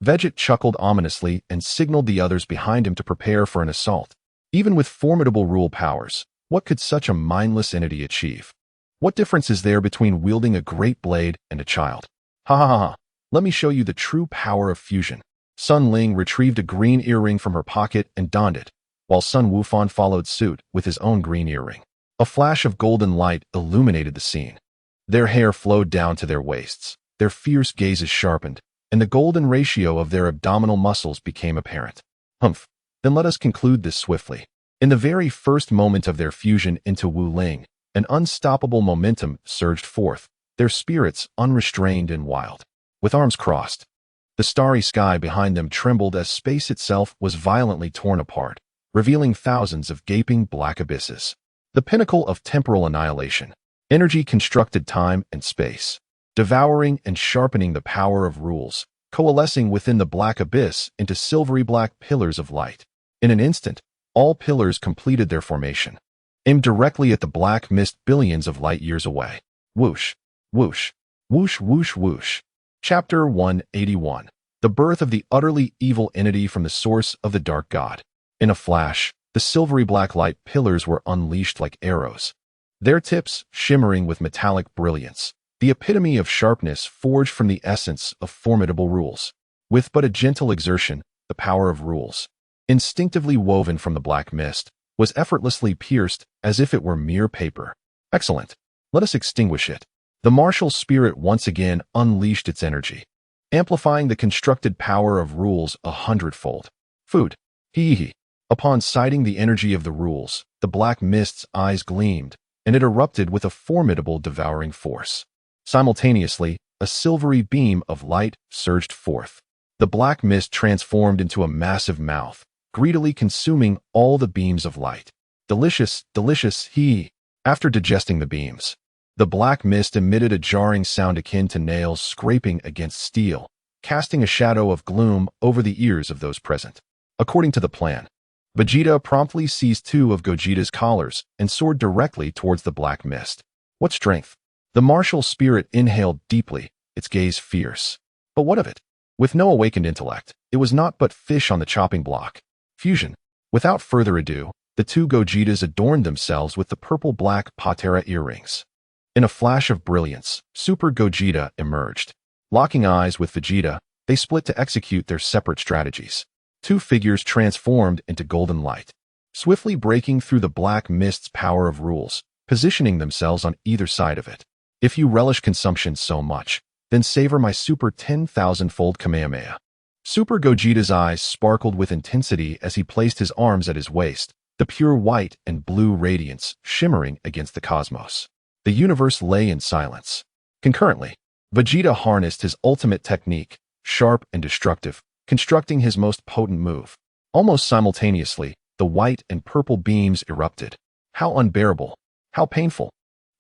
Speaker 1: Vegeta chuckled ominously and signaled the others behind him to prepare for an assault. Even with formidable rule powers, what could such a mindless entity achieve? What difference is there between wielding a great blade and a child? Ha ha ha ha. Let me show you the true power of fusion. Sun Ling retrieved a green earring from her pocket and donned it, while Sun Wufan followed suit with his own green earring. A flash of golden light illuminated the scene. Their hair flowed down to their waists, their fierce gazes sharpened, and the golden ratio of their abdominal muscles became apparent. Humph. Then let us conclude this swiftly. In the very first moment of their fusion into Wu Ling, an unstoppable momentum surged forth, their spirits unrestrained and wild. With arms crossed, the starry sky behind them trembled as space itself was violently torn apart, revealing thousands of gaping black abysses. The pinnacle of temporal annihilation. Energy constructed time and space, devouring and sharpening the power of rules, coalescing within the black abyss into silvery black pillars of light. In an instant, all pillars completed their formation, aimed directly at the black mist billions of light years away. Whoosh, whoosh, whoosh, whoosh, whoosh. Chapter 181. The birth of the utterly evil entity from the source of the dark god. In a flash, the silvery black light pillars were unleashed like arrows, their tips shimmering with metallic brilliance, the epitome of sharpness forged from the essence of formidable rules. With but a gentle exertion, the power of rules, instinctively woven from the black mist, was effortlessly pierced as if it were mere paper. Excellent. Let us extinguish it. The martial spirit once again unleashed its energy, amplifying the constructed power of rules 100-fold. Food. Hee hee. Upon sighting the energy of the rules, the black mist's eyes gleamed, and it erupted with a formidable devouring force. Simultaneously, a silvery beam of light surged forth. The black mist transformed into a massive mouth, greedily consuming all the beams of light. Delicious, delicious, hee. After digesting the beams, the black mist emitted a jarring sound akin to nails scraping against steel, casting a shadow of gloom over the ears of those present. According to the plan, Vegeta promptly seized two of Gogeta's collars and soared directly towards the black mist. What strength! The martial spirit inhaled deeply, its gaze fierce. But what of it? With no awakened intellect, it was naught but fish on the chopping block. Fusion. Without further ado, the two Gogetas adorned themselves with the purple-black Patera earrings. In a flash of brilliance, Super Gogeta emerged. Locking eyes with Vegeta, they split to execute their separate strategies. Two figures transformed into golden light, swiftly breaking through the black mist's power of rules, positioning themselves on either side of it. If you relish consumption so much, then savor my super 10,000-fold Kamehameha. Super Gogeta's eyes sparkled with intensity as he placed his arms at his waist, the pure white and blue radiance shimmering against the cosmos. The universe lay in silence. Concurrently, Vegeta harnessed his ultimate technique, sharp and destructive, constructing his most potent move. Almost simultaneously, the white and purple beams erupted. How unbearable! How painful!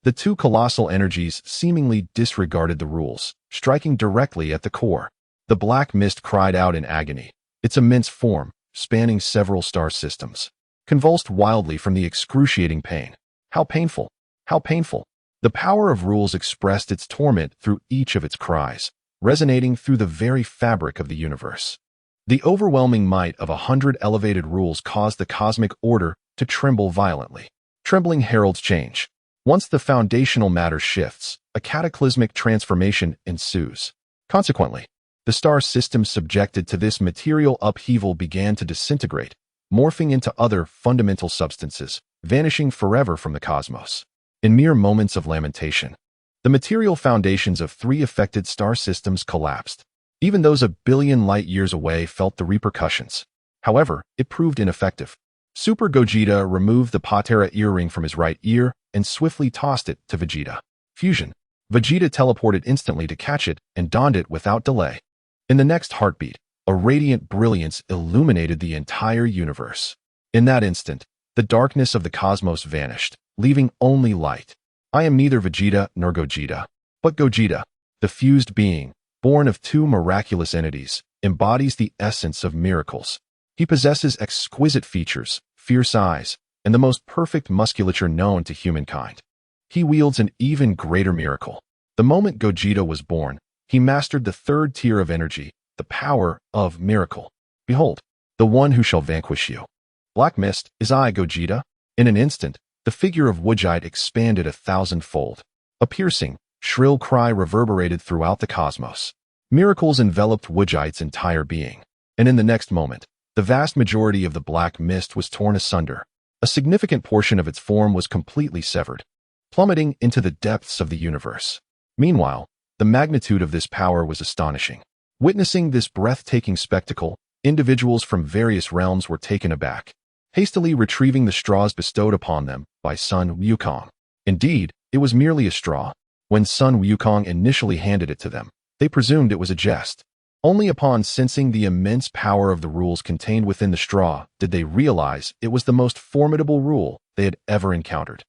Speaker 1: The two colossal energies seemingly disregarded the rules, striking directly at the core. The black mist cried out in agony, its immense form, spanning several star systems, convulsed wildly from the excruciating pain. How painful! How painful! The power of rules expressed its torment through each of its cries, resonating through the very fabric of the universe. The overwhelming might of 100 elevated rules caused the cosmic order to tremble violently. Trembling heralds change. Once the foundational matter shifts, a cataclysmic transformation ensues. Consequently, the star systems subjected to this material upheaval began to disintegrate, morphing into other fundamental substances, vanishing forever from the cosmos. In mere moments of lamentation, the material foundations of 3 affected star systems collapsed. Even those a billion light-years away felt the repercussions. However, it proved ineffective. Super Gogeta removed the Patera earring from his right ear and swiftly tossed it to Vegeta. Fusion. Vegeta teleported instantly to catch it and donned it without delay. In the next heartbeat, a radiant brilliance illuminated the entire universe. In that instant, the darkness of the cosmos vanished, leaving only light. I am neither Vegeta nor Gogeta, but Gogeta, the fused being, born of 2 miraculous entities, embodies the essence of miracles. He possesses exquisite features, fierce eyes, and the most perfect musculature known to humankind. He wields an even greater miracle. The moment Gogeta was born, he mastered the 3rd tier of energy, the power of miracle. Behold, the one who shall vanquish you. Black mist, is I, Gogeta. In an instant, the figure of Vegeta expanded 1,000-fold. A piercing, shrill cry reverberated throughout the cosmos. Miracles enveloped Vegeta's entire being. And in the next moment, the vast majority of the black mist was torn asunder. A significant portion of its form was completely severed, plummeting into the depths of the universe. Meanwhile, the magnitude of this power was astonishing. Witnessing this breathtaking spectacle, individuals from various realms were taken aback, hastily retrieving the straws bestowed upon them by Sun Wukong. Indeed, it was merely a straw. When Sun Wukong initially handed it to them, they presumed it was a jest. Only upon sensing the immense power of the rules contained within the straw did they realize it was the most formidable rule they had ever encountered.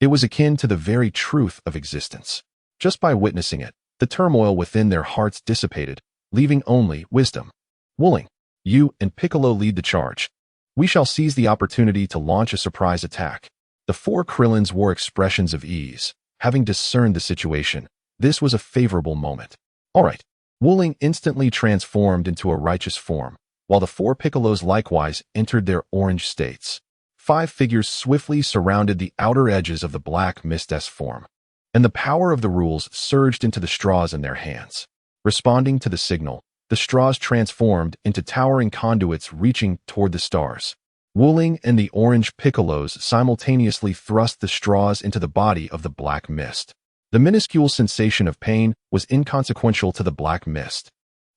Speaker 1: It was akin to the very truth of existence. Just by witnessing it, the turmoil within their hearts dissipated, leaving only wisdom. Wooling, you and Piccolo lead the charge. We shall seize the opportunity to launch a surprise attack. The four Krillins wore expressions of ease, having discerned the situation. This was a favorable moment. All right. Wooling instantly transformed into a righteous form, while the four Piccolos likewise entered their orange states. 5 figures swiftly surrounded the outer edges of the black mist-esque form, and the power of the rules surged into the straws in their hands. Responding to the signal, the straws transformed into towering conduits reaching toward the stars. Wooling and the orange Piccolos simultaneously thrust the straws into the body of the black mist. The minuscule sensation of pain was inconsequential to the black mist.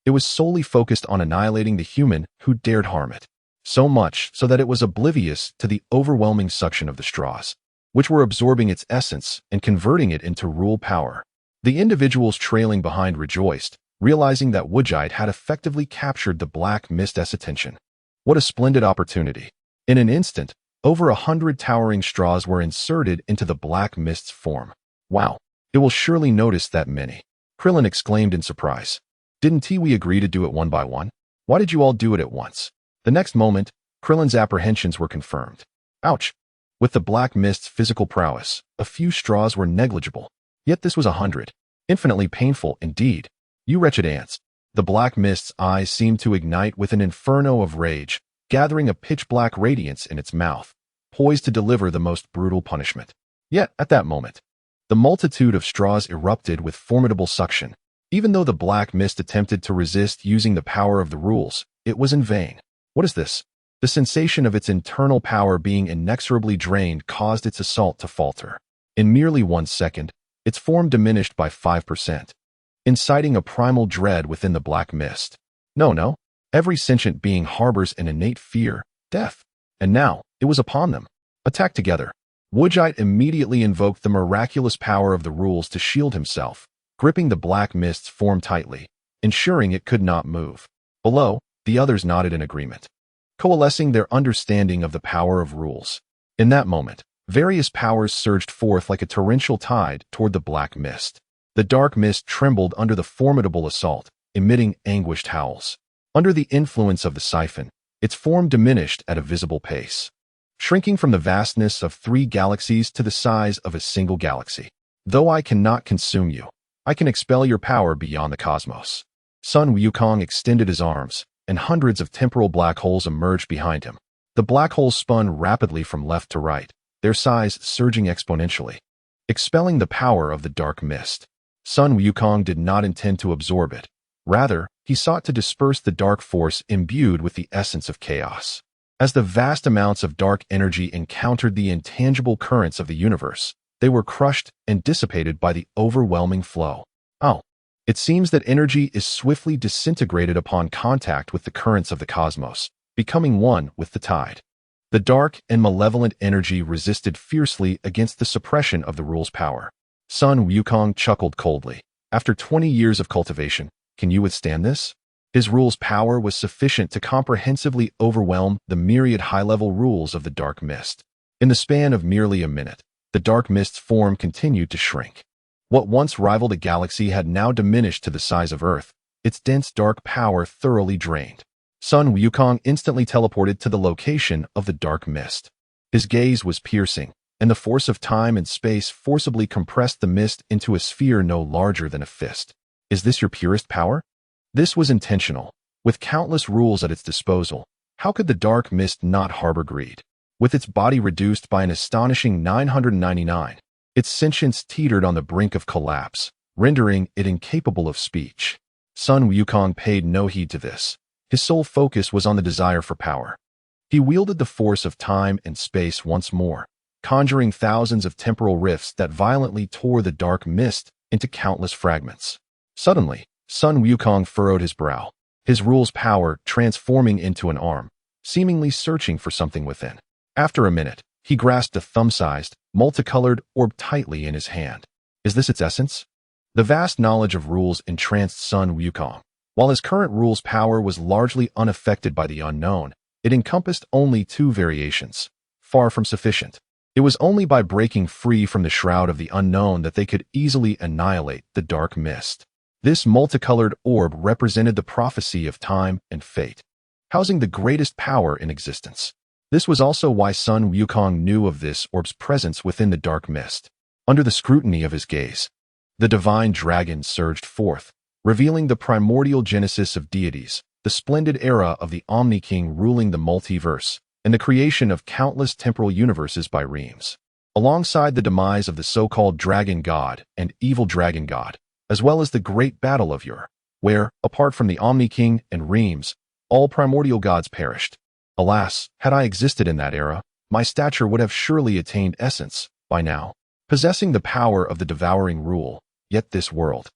Speaker 1: It was solely focused on annihilating the human who dared harm it, so much so that it was oblivious to the overwhelming suction of the straws, which were absorbing its essence and converting it into rule power. The individuals trailing behind rejoiced, realizing that Vegeta had effectively captured the black mist's attention. What a splendid opportunity! In an instant, over 100 towering straws were inserted into the black mist's form. Wow! It will surely notice that many. Krillin exclaimed in surprise. Didn't we agree to do it one by one? Why did you all do it at once? The next moment, Krillin's apprehensions were confirmed. Ouch! With the black mist's physical prowess, a few straws were negligible. Yet this was 100. Infinitely painful indeed. You wretched ants. The black mist's eyes seemed to ignite with an inferno of rage, gathering a pitch-black radiance in its mouth, poised to deliver the most brutal punishment. Yet, at that moment, the multitude of straws erupted with formidable suction. Even though the black mist attempted to resist using the power of the rules, it was in vain. What is this? The sensation of its internal power being inexorably drained caused its assault to falter. In merely 1 second, its form diminished by 5%, inciting a primal dread within the black mist. No. Every sentient being harbors an innate fear, death. And now, it was upon them. Attack together. Vegeta immediately invoked the miraculous power of the rules to shield himself, gripping the black mist's form tightly, ensuring it could not move. Below, the others nodded in agreement, coalescing their understanding of the power of rules. In that moment, various powers surged forth like a torrential tide toward the black mist. The dark mist trembled under the formidable assault, emitting anguished howls. Under the influence of the siphon, its form diminished at a visible pace, shrinking from the vastness of 3 galaxies to the size of a single galaxy. Though I cannot consume you, I can expel your power beyond the cosmos. Sun Wukong extended his arms, and hundreds of temporal black holes emerged behind him. The black holes spun rapidly from left to right, their size surging exponentially, expelling the power of the dark mist. Sun Wukong did not intend to absorb it. Rather, he sought to disperse the dark force imbued with the essence of chaos. As the vast amounts of dark energy encountered the intangible currents of the universe, they were crushed and dissipated by the overwhelming flow. Oh, it seems that energy is swiftly disintegrated upon contact with the currents of the cosmos, becoming one with the tide. The dark and malevolent energy resisted fiercely against the suppression of the rule's power. Sun Wukong chuckled coldly. After 20 years of cultivation, can you withstand this? His rule's power was sufficient to comprehensively overwhelm the myriad high-level rules of the dark mist. In the span of merely a minute, the dark mist's form continued to shrink. What once rivaled a galaxy had now diminished to the size of Earth, its dense dark power thoroughly drained. Sun Wukong instantly teleported to the location of the dark mist. His gaze was piercing, and the force of time and space forcibly compressed the mist into a sphere no larger than a fist. Is this your purest power? This was intentional. With countless rules at its disposal, How could the dark mist not harbor greed? With its body reduced by an astonishing 999, its sentience teetered on the brink of collapse, rendering it incapable of speech. Sun Wukong paid no heed to this. His sole focus was on the desire for power. He wielded the force of time and space once more, conjuring thousands of temporal rifts that violently tore the dark mist into countless fragments. Suddenly, Sun Wukong furrowed his brow, his rule's power transforming into an arm, seemingly searching for something within. After a minute, he grasped a thumb-sized, multicolored orb tightly in his hand. Is this its essence? The vast knowledge of rules entranced Sun Wukong. While his current rule's power was largely unaffected by the unknown, it encompassed only 2 variations, far from sufficient. It was only by breaking free from the shroud of the unknown that they could easily annihilate the dark mist. This multicolored orb represented the prophecy of time and fate, housing the greatest power in existence. This was also why Sun Wukong knew of this orb's presence within the dark mist. Under the scrutiny of his gaze, the divine dragon surged forth, revealing the primordial genesis of deities, the splendid era of the Omni King ruling the multiverse, and the creation of countless temporal universes by reams. Alongside the demise of the so-called Dragon God and Evil Dragon God, as well as the Great Battle of Ur, where, apart from the Omni King and reams, all primordial gods perished. Alas, had I existed in that era, my stature would have surely attained essence by now, possessing the power of the devouring rule. Yet this world,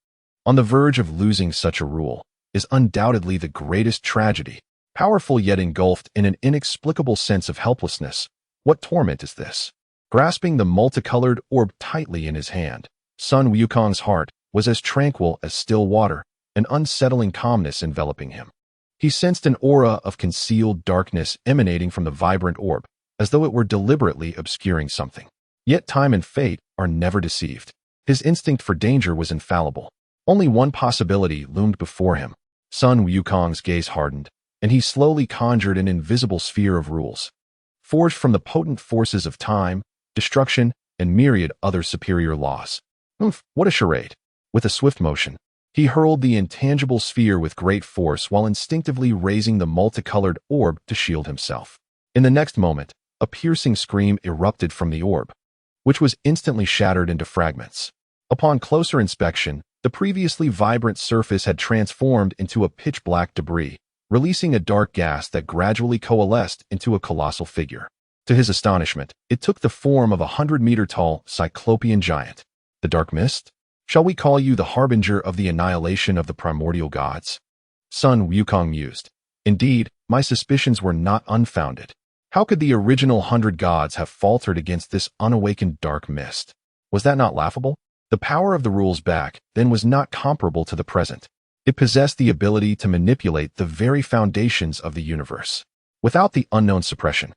Speaker 1: on the verge of losing such a rule, is undoubtedly the greatest tragedy. Powerful yet engulfed in an inexplicable sense of helplessness. What torment is this? Grasping the multicolored orb tightly in his hand, Sun Wukong's heart was as tranquil as still water, an unsettling calmness enveloping him. He sensed an aura of concealed darkness emanating from the vibrant orb, as though it were deliberately obscuring something. Yet time and fate are never deceived. His instinct for danger was infallible. Only one possibility loomed before him. Sun Wukong's gaze hardened, and he slowly conjured an invisible sphere of rules, forged from the potent forces of time, destruction, and myriad other superior laws. What a charade! With a swift motion, he hurled the intangible sphere with great force while instinctively raising the multicolored orb to shield himself. In the next moment, a piercing scream erupted from the orb, which was instantly shattered into fragments. Upon closer inspection, the previously vibrant surface had transformed into a pitch-black debris, releasing a dark gas that gradually coalesced into a colossal figure. To his astonishment, it took the form of a 100-meter-tall cyclopean giant. The dark mist? Shall we call you the harbinger of the annihilation of the primordial gods? Sun Wukong mused. Indeed, my suspicions were not unfounded. How could the original 100 gods have faltered against this unawakened dark mist? Was that not laughable? The power of the rules back then was not comparable to the present. It possessed the ability to manipulate the very foundations of the universe. Without the unknown suppression,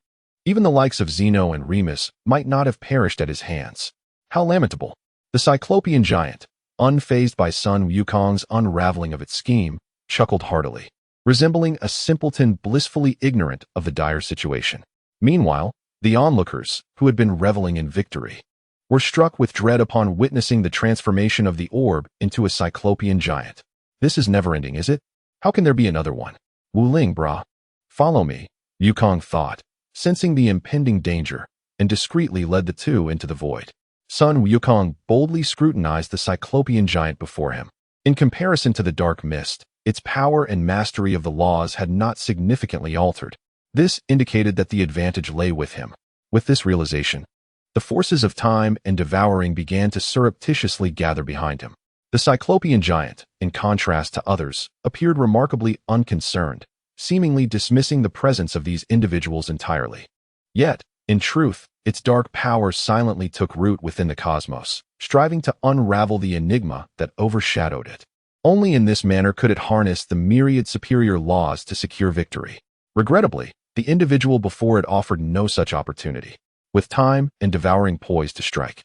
Speaker 1: even the likes of Zeno and Remus might not have perished at his hands. How lamentable! The cyclopean giant, unfazed by Sun Wukong's unraveling of its scheme, chuckled heartily, resembling a simpleton blissfully ignorant of the dire situation. Meanwhile, the onlookers, who had been reveling in victory, were struck with dread upon witnessing the transformation of the orb into a cyclopean giant. This is never-ending, is it? How can there be another one? Wu Ling, brah. Follow me, Wukong thought, sensing the impending danger, and discreetly led the two into the void. Sun Wukong boldly scrutinized the cyclopean giant before him. In comparison to the dark mist, its power and mastery of the laws had not significantly altered. This indicated that the advantage lay with him. With this realization, the forces of time and devouring began to surreptitiously gather behind him. The cyclopean giant, in contrast to others, appeared remarkably unconcerned, seemingly dismissing the presence of these individuals entirely. Yet, in truth, its dark power silently took root within the cosmos, striving to unravel the enigma that overshadowed it. Only in this manner could it harness the myriad superior laws to secure victory. Regrettably, the individual before it offered no such opportunity, with time and devouring poised to strike.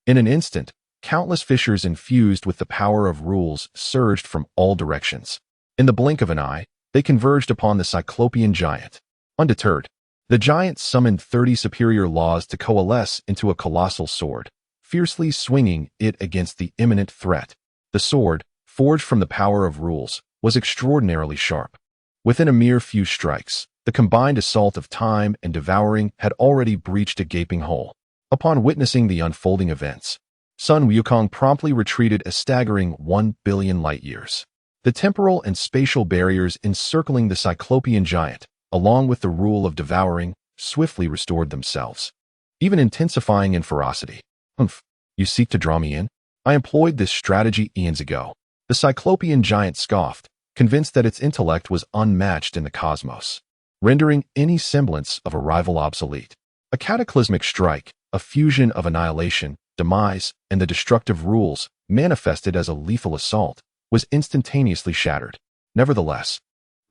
Speaker 1: In an instant, countless fissures infused with the power of rules surged from all directions. In the blink of an eye, they converged upon the cyclopean giant. Undeterred, the giant summoned 30 superior laws to coalesce into a colossal sword, fiercely swinging it against the imminent threat. The sword, forged from the power of rules, was extraordinarily sharp. Within a mere few strikes, The combined assault of time and devouring had already breached a gaping hole. Upon witnessing the unfolding events, Sun Wukong promptly retreated a staggering 1 billion light-years. The temporal and spatial barriers encircling the Cyclopean giant, along with the rule of devouring, swiftly restored themselves, even intensifying in ferocity. "Humph, you seek to draw me in? I employed this strategy eons ago." The Cyclopean giant scoffed, convinced that its intellect was unmatched in the cosmos, rendering any semblance of a rival obsolete. A cataclysmic strike, a fusion of annihilation, demise, and the destructive rules, manifested as a lethal assault, was instantaneously shattered. Nevertheless,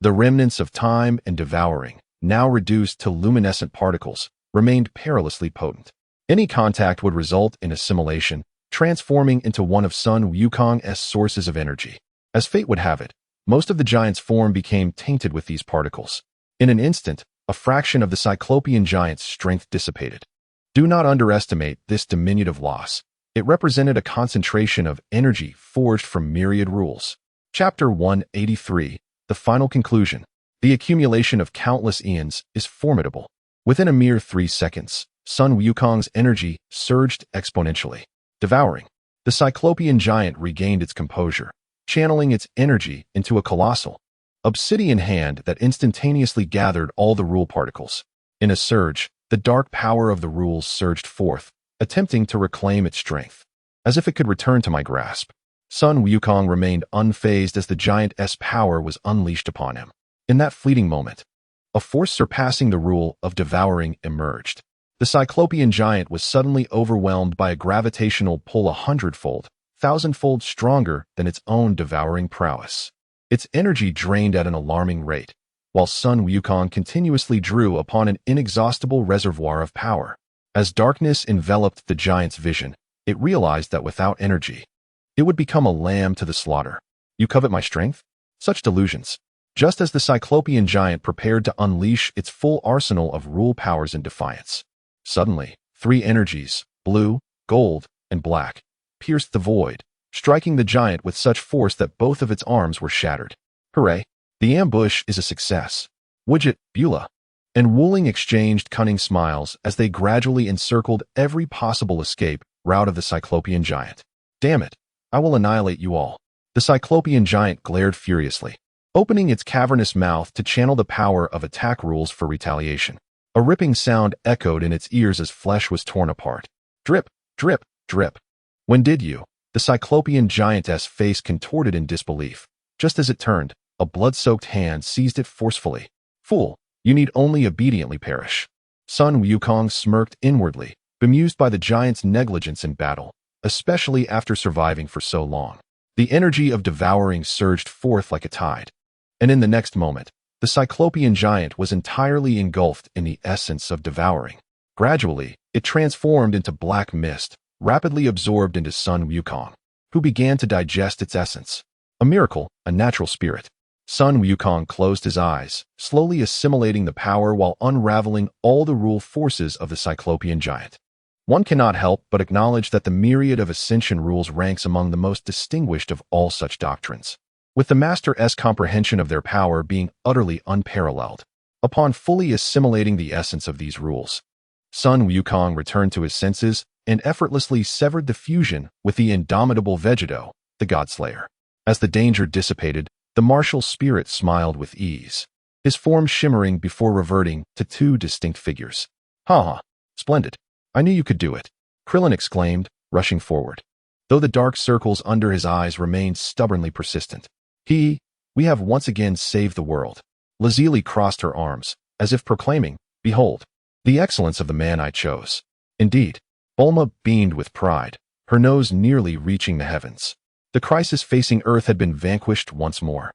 Speaker 1: the remnants of time and devouring, now reduced to luminescent particles, remained perilously potent. Any contact would result in assimilation, transforming into one of Sun Wukong's sources of energy. As fate would have it, most of the giant's form became tainted with these particles. In an instant, a fraction of the Cyclopean giant's strength dissipated. Do not underestimate this diminutive loss. It represented a concentration of energy forged from myriad rules. Chapter 183, the final conclusion. The accumulation of countless eons is formidable. Within a mere 3 seconds, Sun Wukong's energy surged exponentially. Devouring. The Cyclopean giant regained its composure, channeling its energy into a colossal, obsidian hand that instantaneously gathered all the rule particles. In a surge, the dark power of the rules surged forth, attempting to reclaim its strength. As if it could return to my grasp, Sun Wukong remained unfazed as the giant's power was unleashed upon him. In that fleeting moment, a force surpassing the rule of devouring emerged. The Cyclopean giant was suddenly overwhelmed by a gravitational pull 100-fold, 1,000-fold stronger than its own devouring prowess. Its energy drained at an alarming rate, while Sun Wukong continuously drew upon an inexhaustible reservoir of power. As darkness enveloped the giant's vision, it realized that without energy, it would become a lamb to the slaughter. "You covet my strength?" Such delusions. Just as the Cyclopean giant prepared to unleash its full arsenal of rule powers in defiance, suddenly, 3 energies, blue, gold, and black, pierced the void, striking the giant with such force that both of its arms were shattered. Hooray! The ambush is a success. Widget, Beulah, and Wooling exchanged cunning smiles as they gradually encircled every possible escape route of the Cyclopean giant. "Damn it! I will annihilate you all." The Cyclopean giant glared furiously, opening its cavernous mouth to channel the power of attack rules for retaliation. A ripping sound echoed in its ears as flesh was torn apart. Drip, drip, drip. "When did you?" The Cyclopean giant's face contorted in disbelief. Just as it turned, a blood-soaked hand seized it forcefully. "Fool, you need only obediently perish." Sun Wukong smirked inwardly, bemused by the giant's negligence in battle, especially after surviving for so long. The energy of devouring surged forth like a tide, and in the next moment, the Cyclopean giant was entirely engulfed in the essence of devouring. Gradually, it transformed into black mist, rapidly absorbed into Sun Wukong, who began to digest its essence. A miracle, a natural spirit. Sun Wukong closed his eyes, slowly assimilating the power while unraveling all the rule forces of the Cyclopean giant. One cannot help but acknowledge that the myriad of Ascension rules ranks among the most distinguished of all such doctrines, with the Master's comprehension of their power being utterly unparalleled. Upon fully assimilating the essence of these rules, Sun Wukong returned to his senses and effortlessly severed the fusion with the indomitable Vegeta, the Godslayer. As the danger dissipated, the martial spirit smiled with ease, his form shimmering before reverting to 2 distinct figures. "Ha ha, splendid. I knew you could do it," Clillin exclaimed, rushing forward, though the dark circles under his eyes remained stubbornly persistent. We have once again saved the world." Lazuli crossed her arms, as if proclaiming, "Behold, the excellence of the man I chose." Indeed, Bulma beamed with pride, her nose nearly reaching the heavens. The crisis facing Earth had been vanquished once more.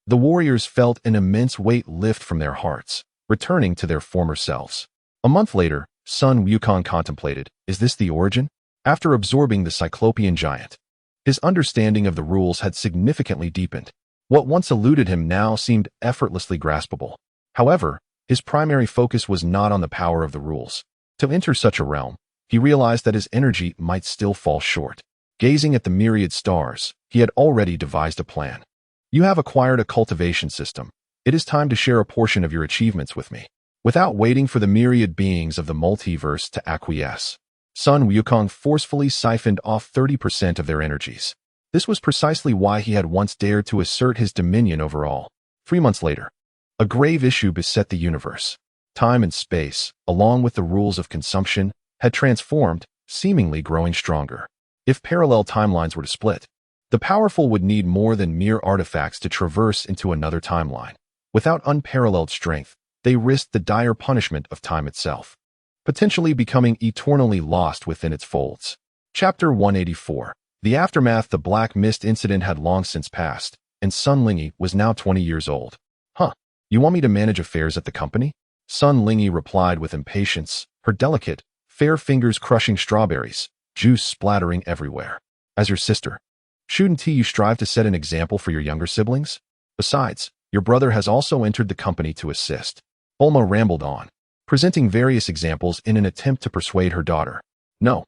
Speaker 1: The warriors felt an immense weight lift from their hearts, returning to their former selves. A month later, Sun Wukong contemplated, is this the origin? After absorbing the Cyclopean giant, his understanding of the rules had significantly deepened. What once eluded him now seemed effortlessly graspable. However, his primary focus was not on the power of the rules. To enter such a realm, he realized that his energy might still fall short. Gazing at the myriad stars, he had already devised a plan. "You have acquired a cultivation system. It is time to share a portion of your achievements with me. Without waiting for the myriad beings of the multiverse to acquiesce, Sun Wukong forcefully siphoned off 30% of their energies. This was precisely why he had once dared to assert his dominion over all. 3 months later, a grave issue beset the universe. Time and space, along with the rules of consumption, had transformed, seemingly growing stronger. If parallel timelines were to split, the powerful would need more than mere artifacts to traverse into another timeline. Without unparalleled strength, they risked the dire punishment of time itself, potentially becoming eternally lost within its folds. Chapter 184. The aftermath. The Black Mist incident had long since passed, and Sun Lingyi was now 20 years old. Huh, you want me to manage affairs at the company? Sun Lingyi replied with impatience, her delicate, fair fingers crushing strawberries, juice splattering everywhere. As your sister, shouldn't you strive to set an example for your younger siblings? Besides, your brother has also entered the company to assist. Bulma rambled on, presenting various examples in an attempt to persuade her daughter. No.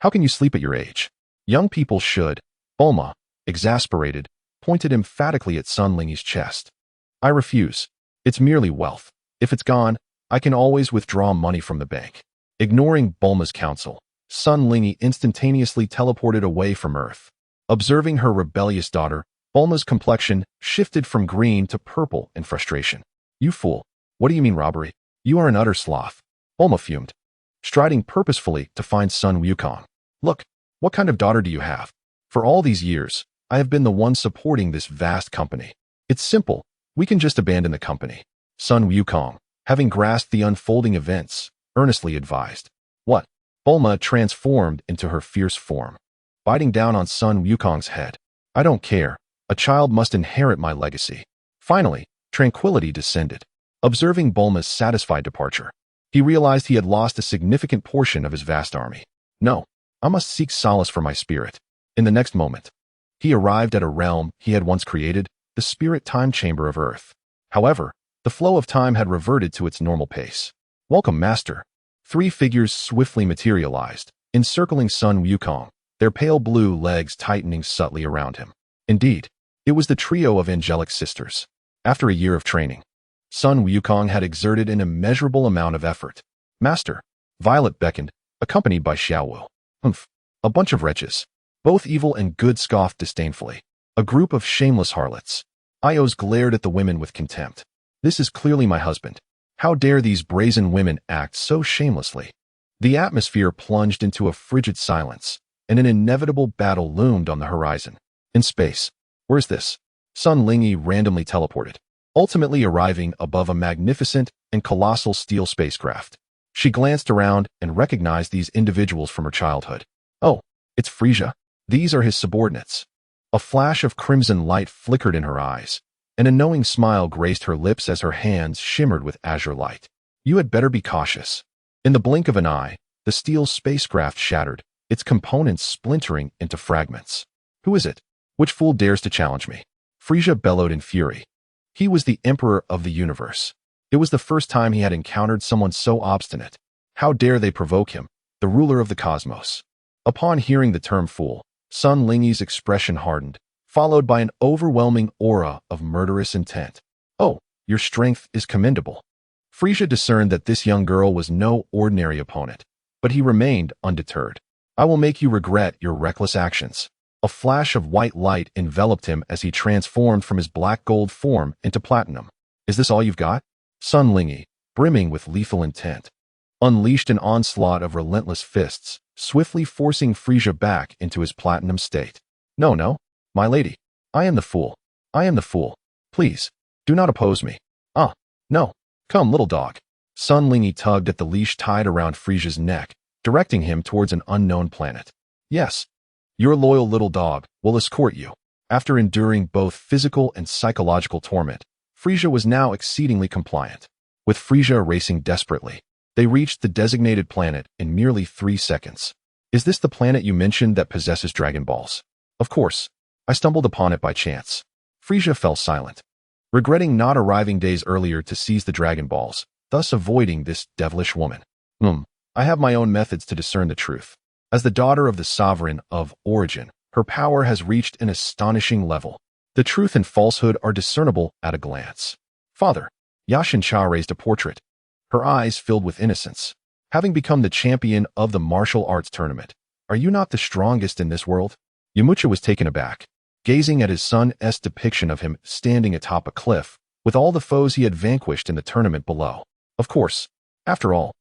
Speaker 1: How can you sleep at your age? Young people should. Bulma, exasperated, pointed emphatically at Sun Lingyi's chest. I refuse. It's merely wealth. If it's gone, I can always withdraw money from the bank. Ignoring Bulma's counsel, Sun Lingyi instantaneously teleported away from Earth. Observing her rebellious daughter, Bulma's complexion shifted from green to purple in frustration. You fool. What do you mean robbery? You are an utter sloth. Bulma fumed, striding purposefully to find Sun Wukong. Look, what kind of daughter do you have? For all these years, I have been the one supporting this vast company. It's simple. We can just abandon the company. Sun Wukong, having grasped the unfolding events, earnestly advised. What? Bulma transformed into her fierce form, biting down on Sun Wukong's head. I don't care. A child must inherit my legacy. Finally, tranquility descended. Observing Bulma's satisfied departure, he realized he had lost a significant portion of his vast army. No, I must seek solace for my spirit. In the next moment, he arrived at a realm he had once created, the spirit time chamber of Earth. However, the flow of time had reverted to its normal pace. Welcome, Master. 3 figures swiftly materialized, encircling Sun Wukong, their pale blue legs tightening subtly around him. Indeed, it was the trio of angelic sisters. After a year of training, Sun Wukong had exerted an immeasurable amount of effort. Master, Violet beckoned, accompanied by Xiaowu. A bunch of wretches. Both evil and good scoffed disdainfully. A group of shameless harlots. Ios glared at the women with contempt. This is clearly my husband. How dare these brazen women act so shamelessly? The atmosphere plunged into a frigid silence, and an inevitable battle loomed on the horizon. In space. Where's this? Sun Lingyi randomly teleported, ultimately arriving above a magnificent and colossal steel spacecraft. She glanced around and recognized these individuals from her childhood. Oh, it's Frieza. These are his subordinates. A flash of crimson light flickered in her eyes, and a knowing smile graced her lips as her hands shimmered with azure light. You had better be cautious. In the blink of an eye, the steel spacecraft shattered, its components splintering into fragments. Who is it? Which fool dares to challenge me? Frieza bellowed in fury. He was the emperor of the universe. It was the first time he had encountered someone so obstinate. How dare they provoke him, the ruler of the cosmos? Upon hearing the term fool, Sun Lingyi's expression hardened, followed by an overwhelming aura of murderous intent. Oh, your strength is commendable. Frieza discerned that this young girl was no ordinary opponent, but he remained undeterred. I will make you regret your reckless actions. A flash of white light enveloped him as he transformed from his black gold form into platinum. Is this all you've got? Sun Lingyi, brimming with lethal intent, unleashed an onslaught of relentless fists, swiftly forcing Frieza back into his platinum state. No, my lady. I am the fool. I am the fool. Please, do not oppose me. No. Come, little dog. Sun Lingyi tugged at the leash tied around Frieza's neck, directing him towards an unknown planet. Yes, your loyal little dog will escort you. After enduring both physical and psychological torment, Frieza was now exceedingly compliant. With Frieza racing desperately, they reached the designated planet in merely 3 seconds. Is this the planet you mentioned that possesses Dragon Balls? Of course. I stumbled upon it by chance. Frieza fell silent, regretting not arriving days earlier to seize the Dragon Balls, thus avoiding this devilish woman. I have my own methods to discern the truth. As the daughter of the sovereign of origin, her power has reached an astonishing level. The truth and falsehood are discernible at a glance. Father, Yashin-cha raised a portrait, her eyes filled with innocence. Having become the champion of the martial arts tournament, are you not the strongest in this world? Yamcha was taken aback, gazing at his son's depiction of him standing atop a cliff, with all the foes he had vanquished in the tournament below. Of course, after all,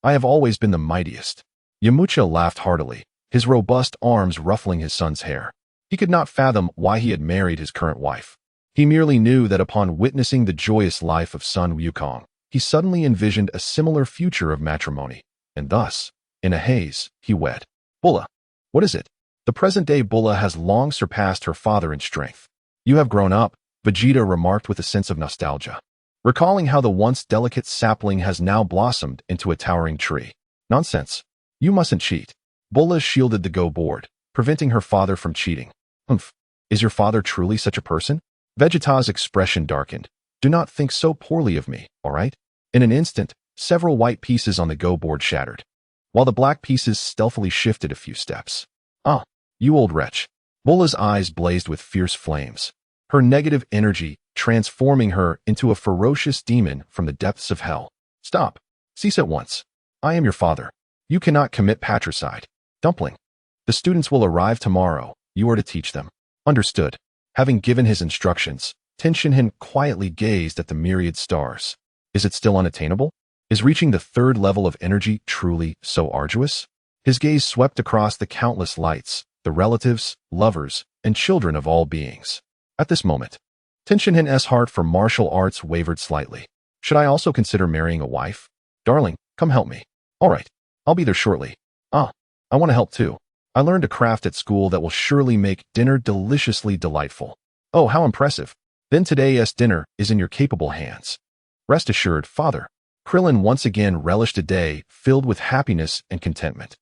Speaker 1: I have always been the mightiest. Yamcha laughed heartily, his robust arms ruffling his son's hair. He could not fathom why he had married his current wife. He merely knew that upon witnessing the joyous life of son Wukong, he suddenly envisioned a similar future of matrimony, and thus, in a haze, he wed. Bulla. What is it? The present-day Bulla has long surpassed her father in strength. You have grown up, Vegeta remarked with a sense of nostalgia, recalling how the once delicate sapling has now blossomed into a towering tree. Nonsense. You mustn't cheat. Bulla shielded the Go board, preventing her father from cheating. Humph. Is your father truly such a person? Vegeta's expression darkened. Do not think so poorly of me, all right? In an instant, several white pieces on the Go board shattered, while the black pieces stealthily shifted a few steps. Ah, you old wretch. Bulla's eyes blazed with fierce flames, her negative energy transforming her into a ferocious demon from the depths of hell. Stop. Cease at once. I am your father. You cannot commit patricide. Dumpling. The students will arrive tomorrow. You are to teach them. Understood. Having given his instructions, Tenshinhan quietly gazed at the myriad stars. Is it still unattainable? Is reaching the third level of energy truly so arduous? His gaze swept across the countless lights, the relatives, lovers, and children of all beings. At this moment, Tenshinhan's heart for martial arts wavered slightly. Should I also consider marrying a wife? Darling, come help me. All right, I'll be there shortly. Ah, I want to help too. I learned a craft at school that will surely make dinner deliciously delightful. Oh, how impressive. Then today's dinner is in your capable hands. Rest assured, Father. Krillin once again relished a day filled with happiness and contentment.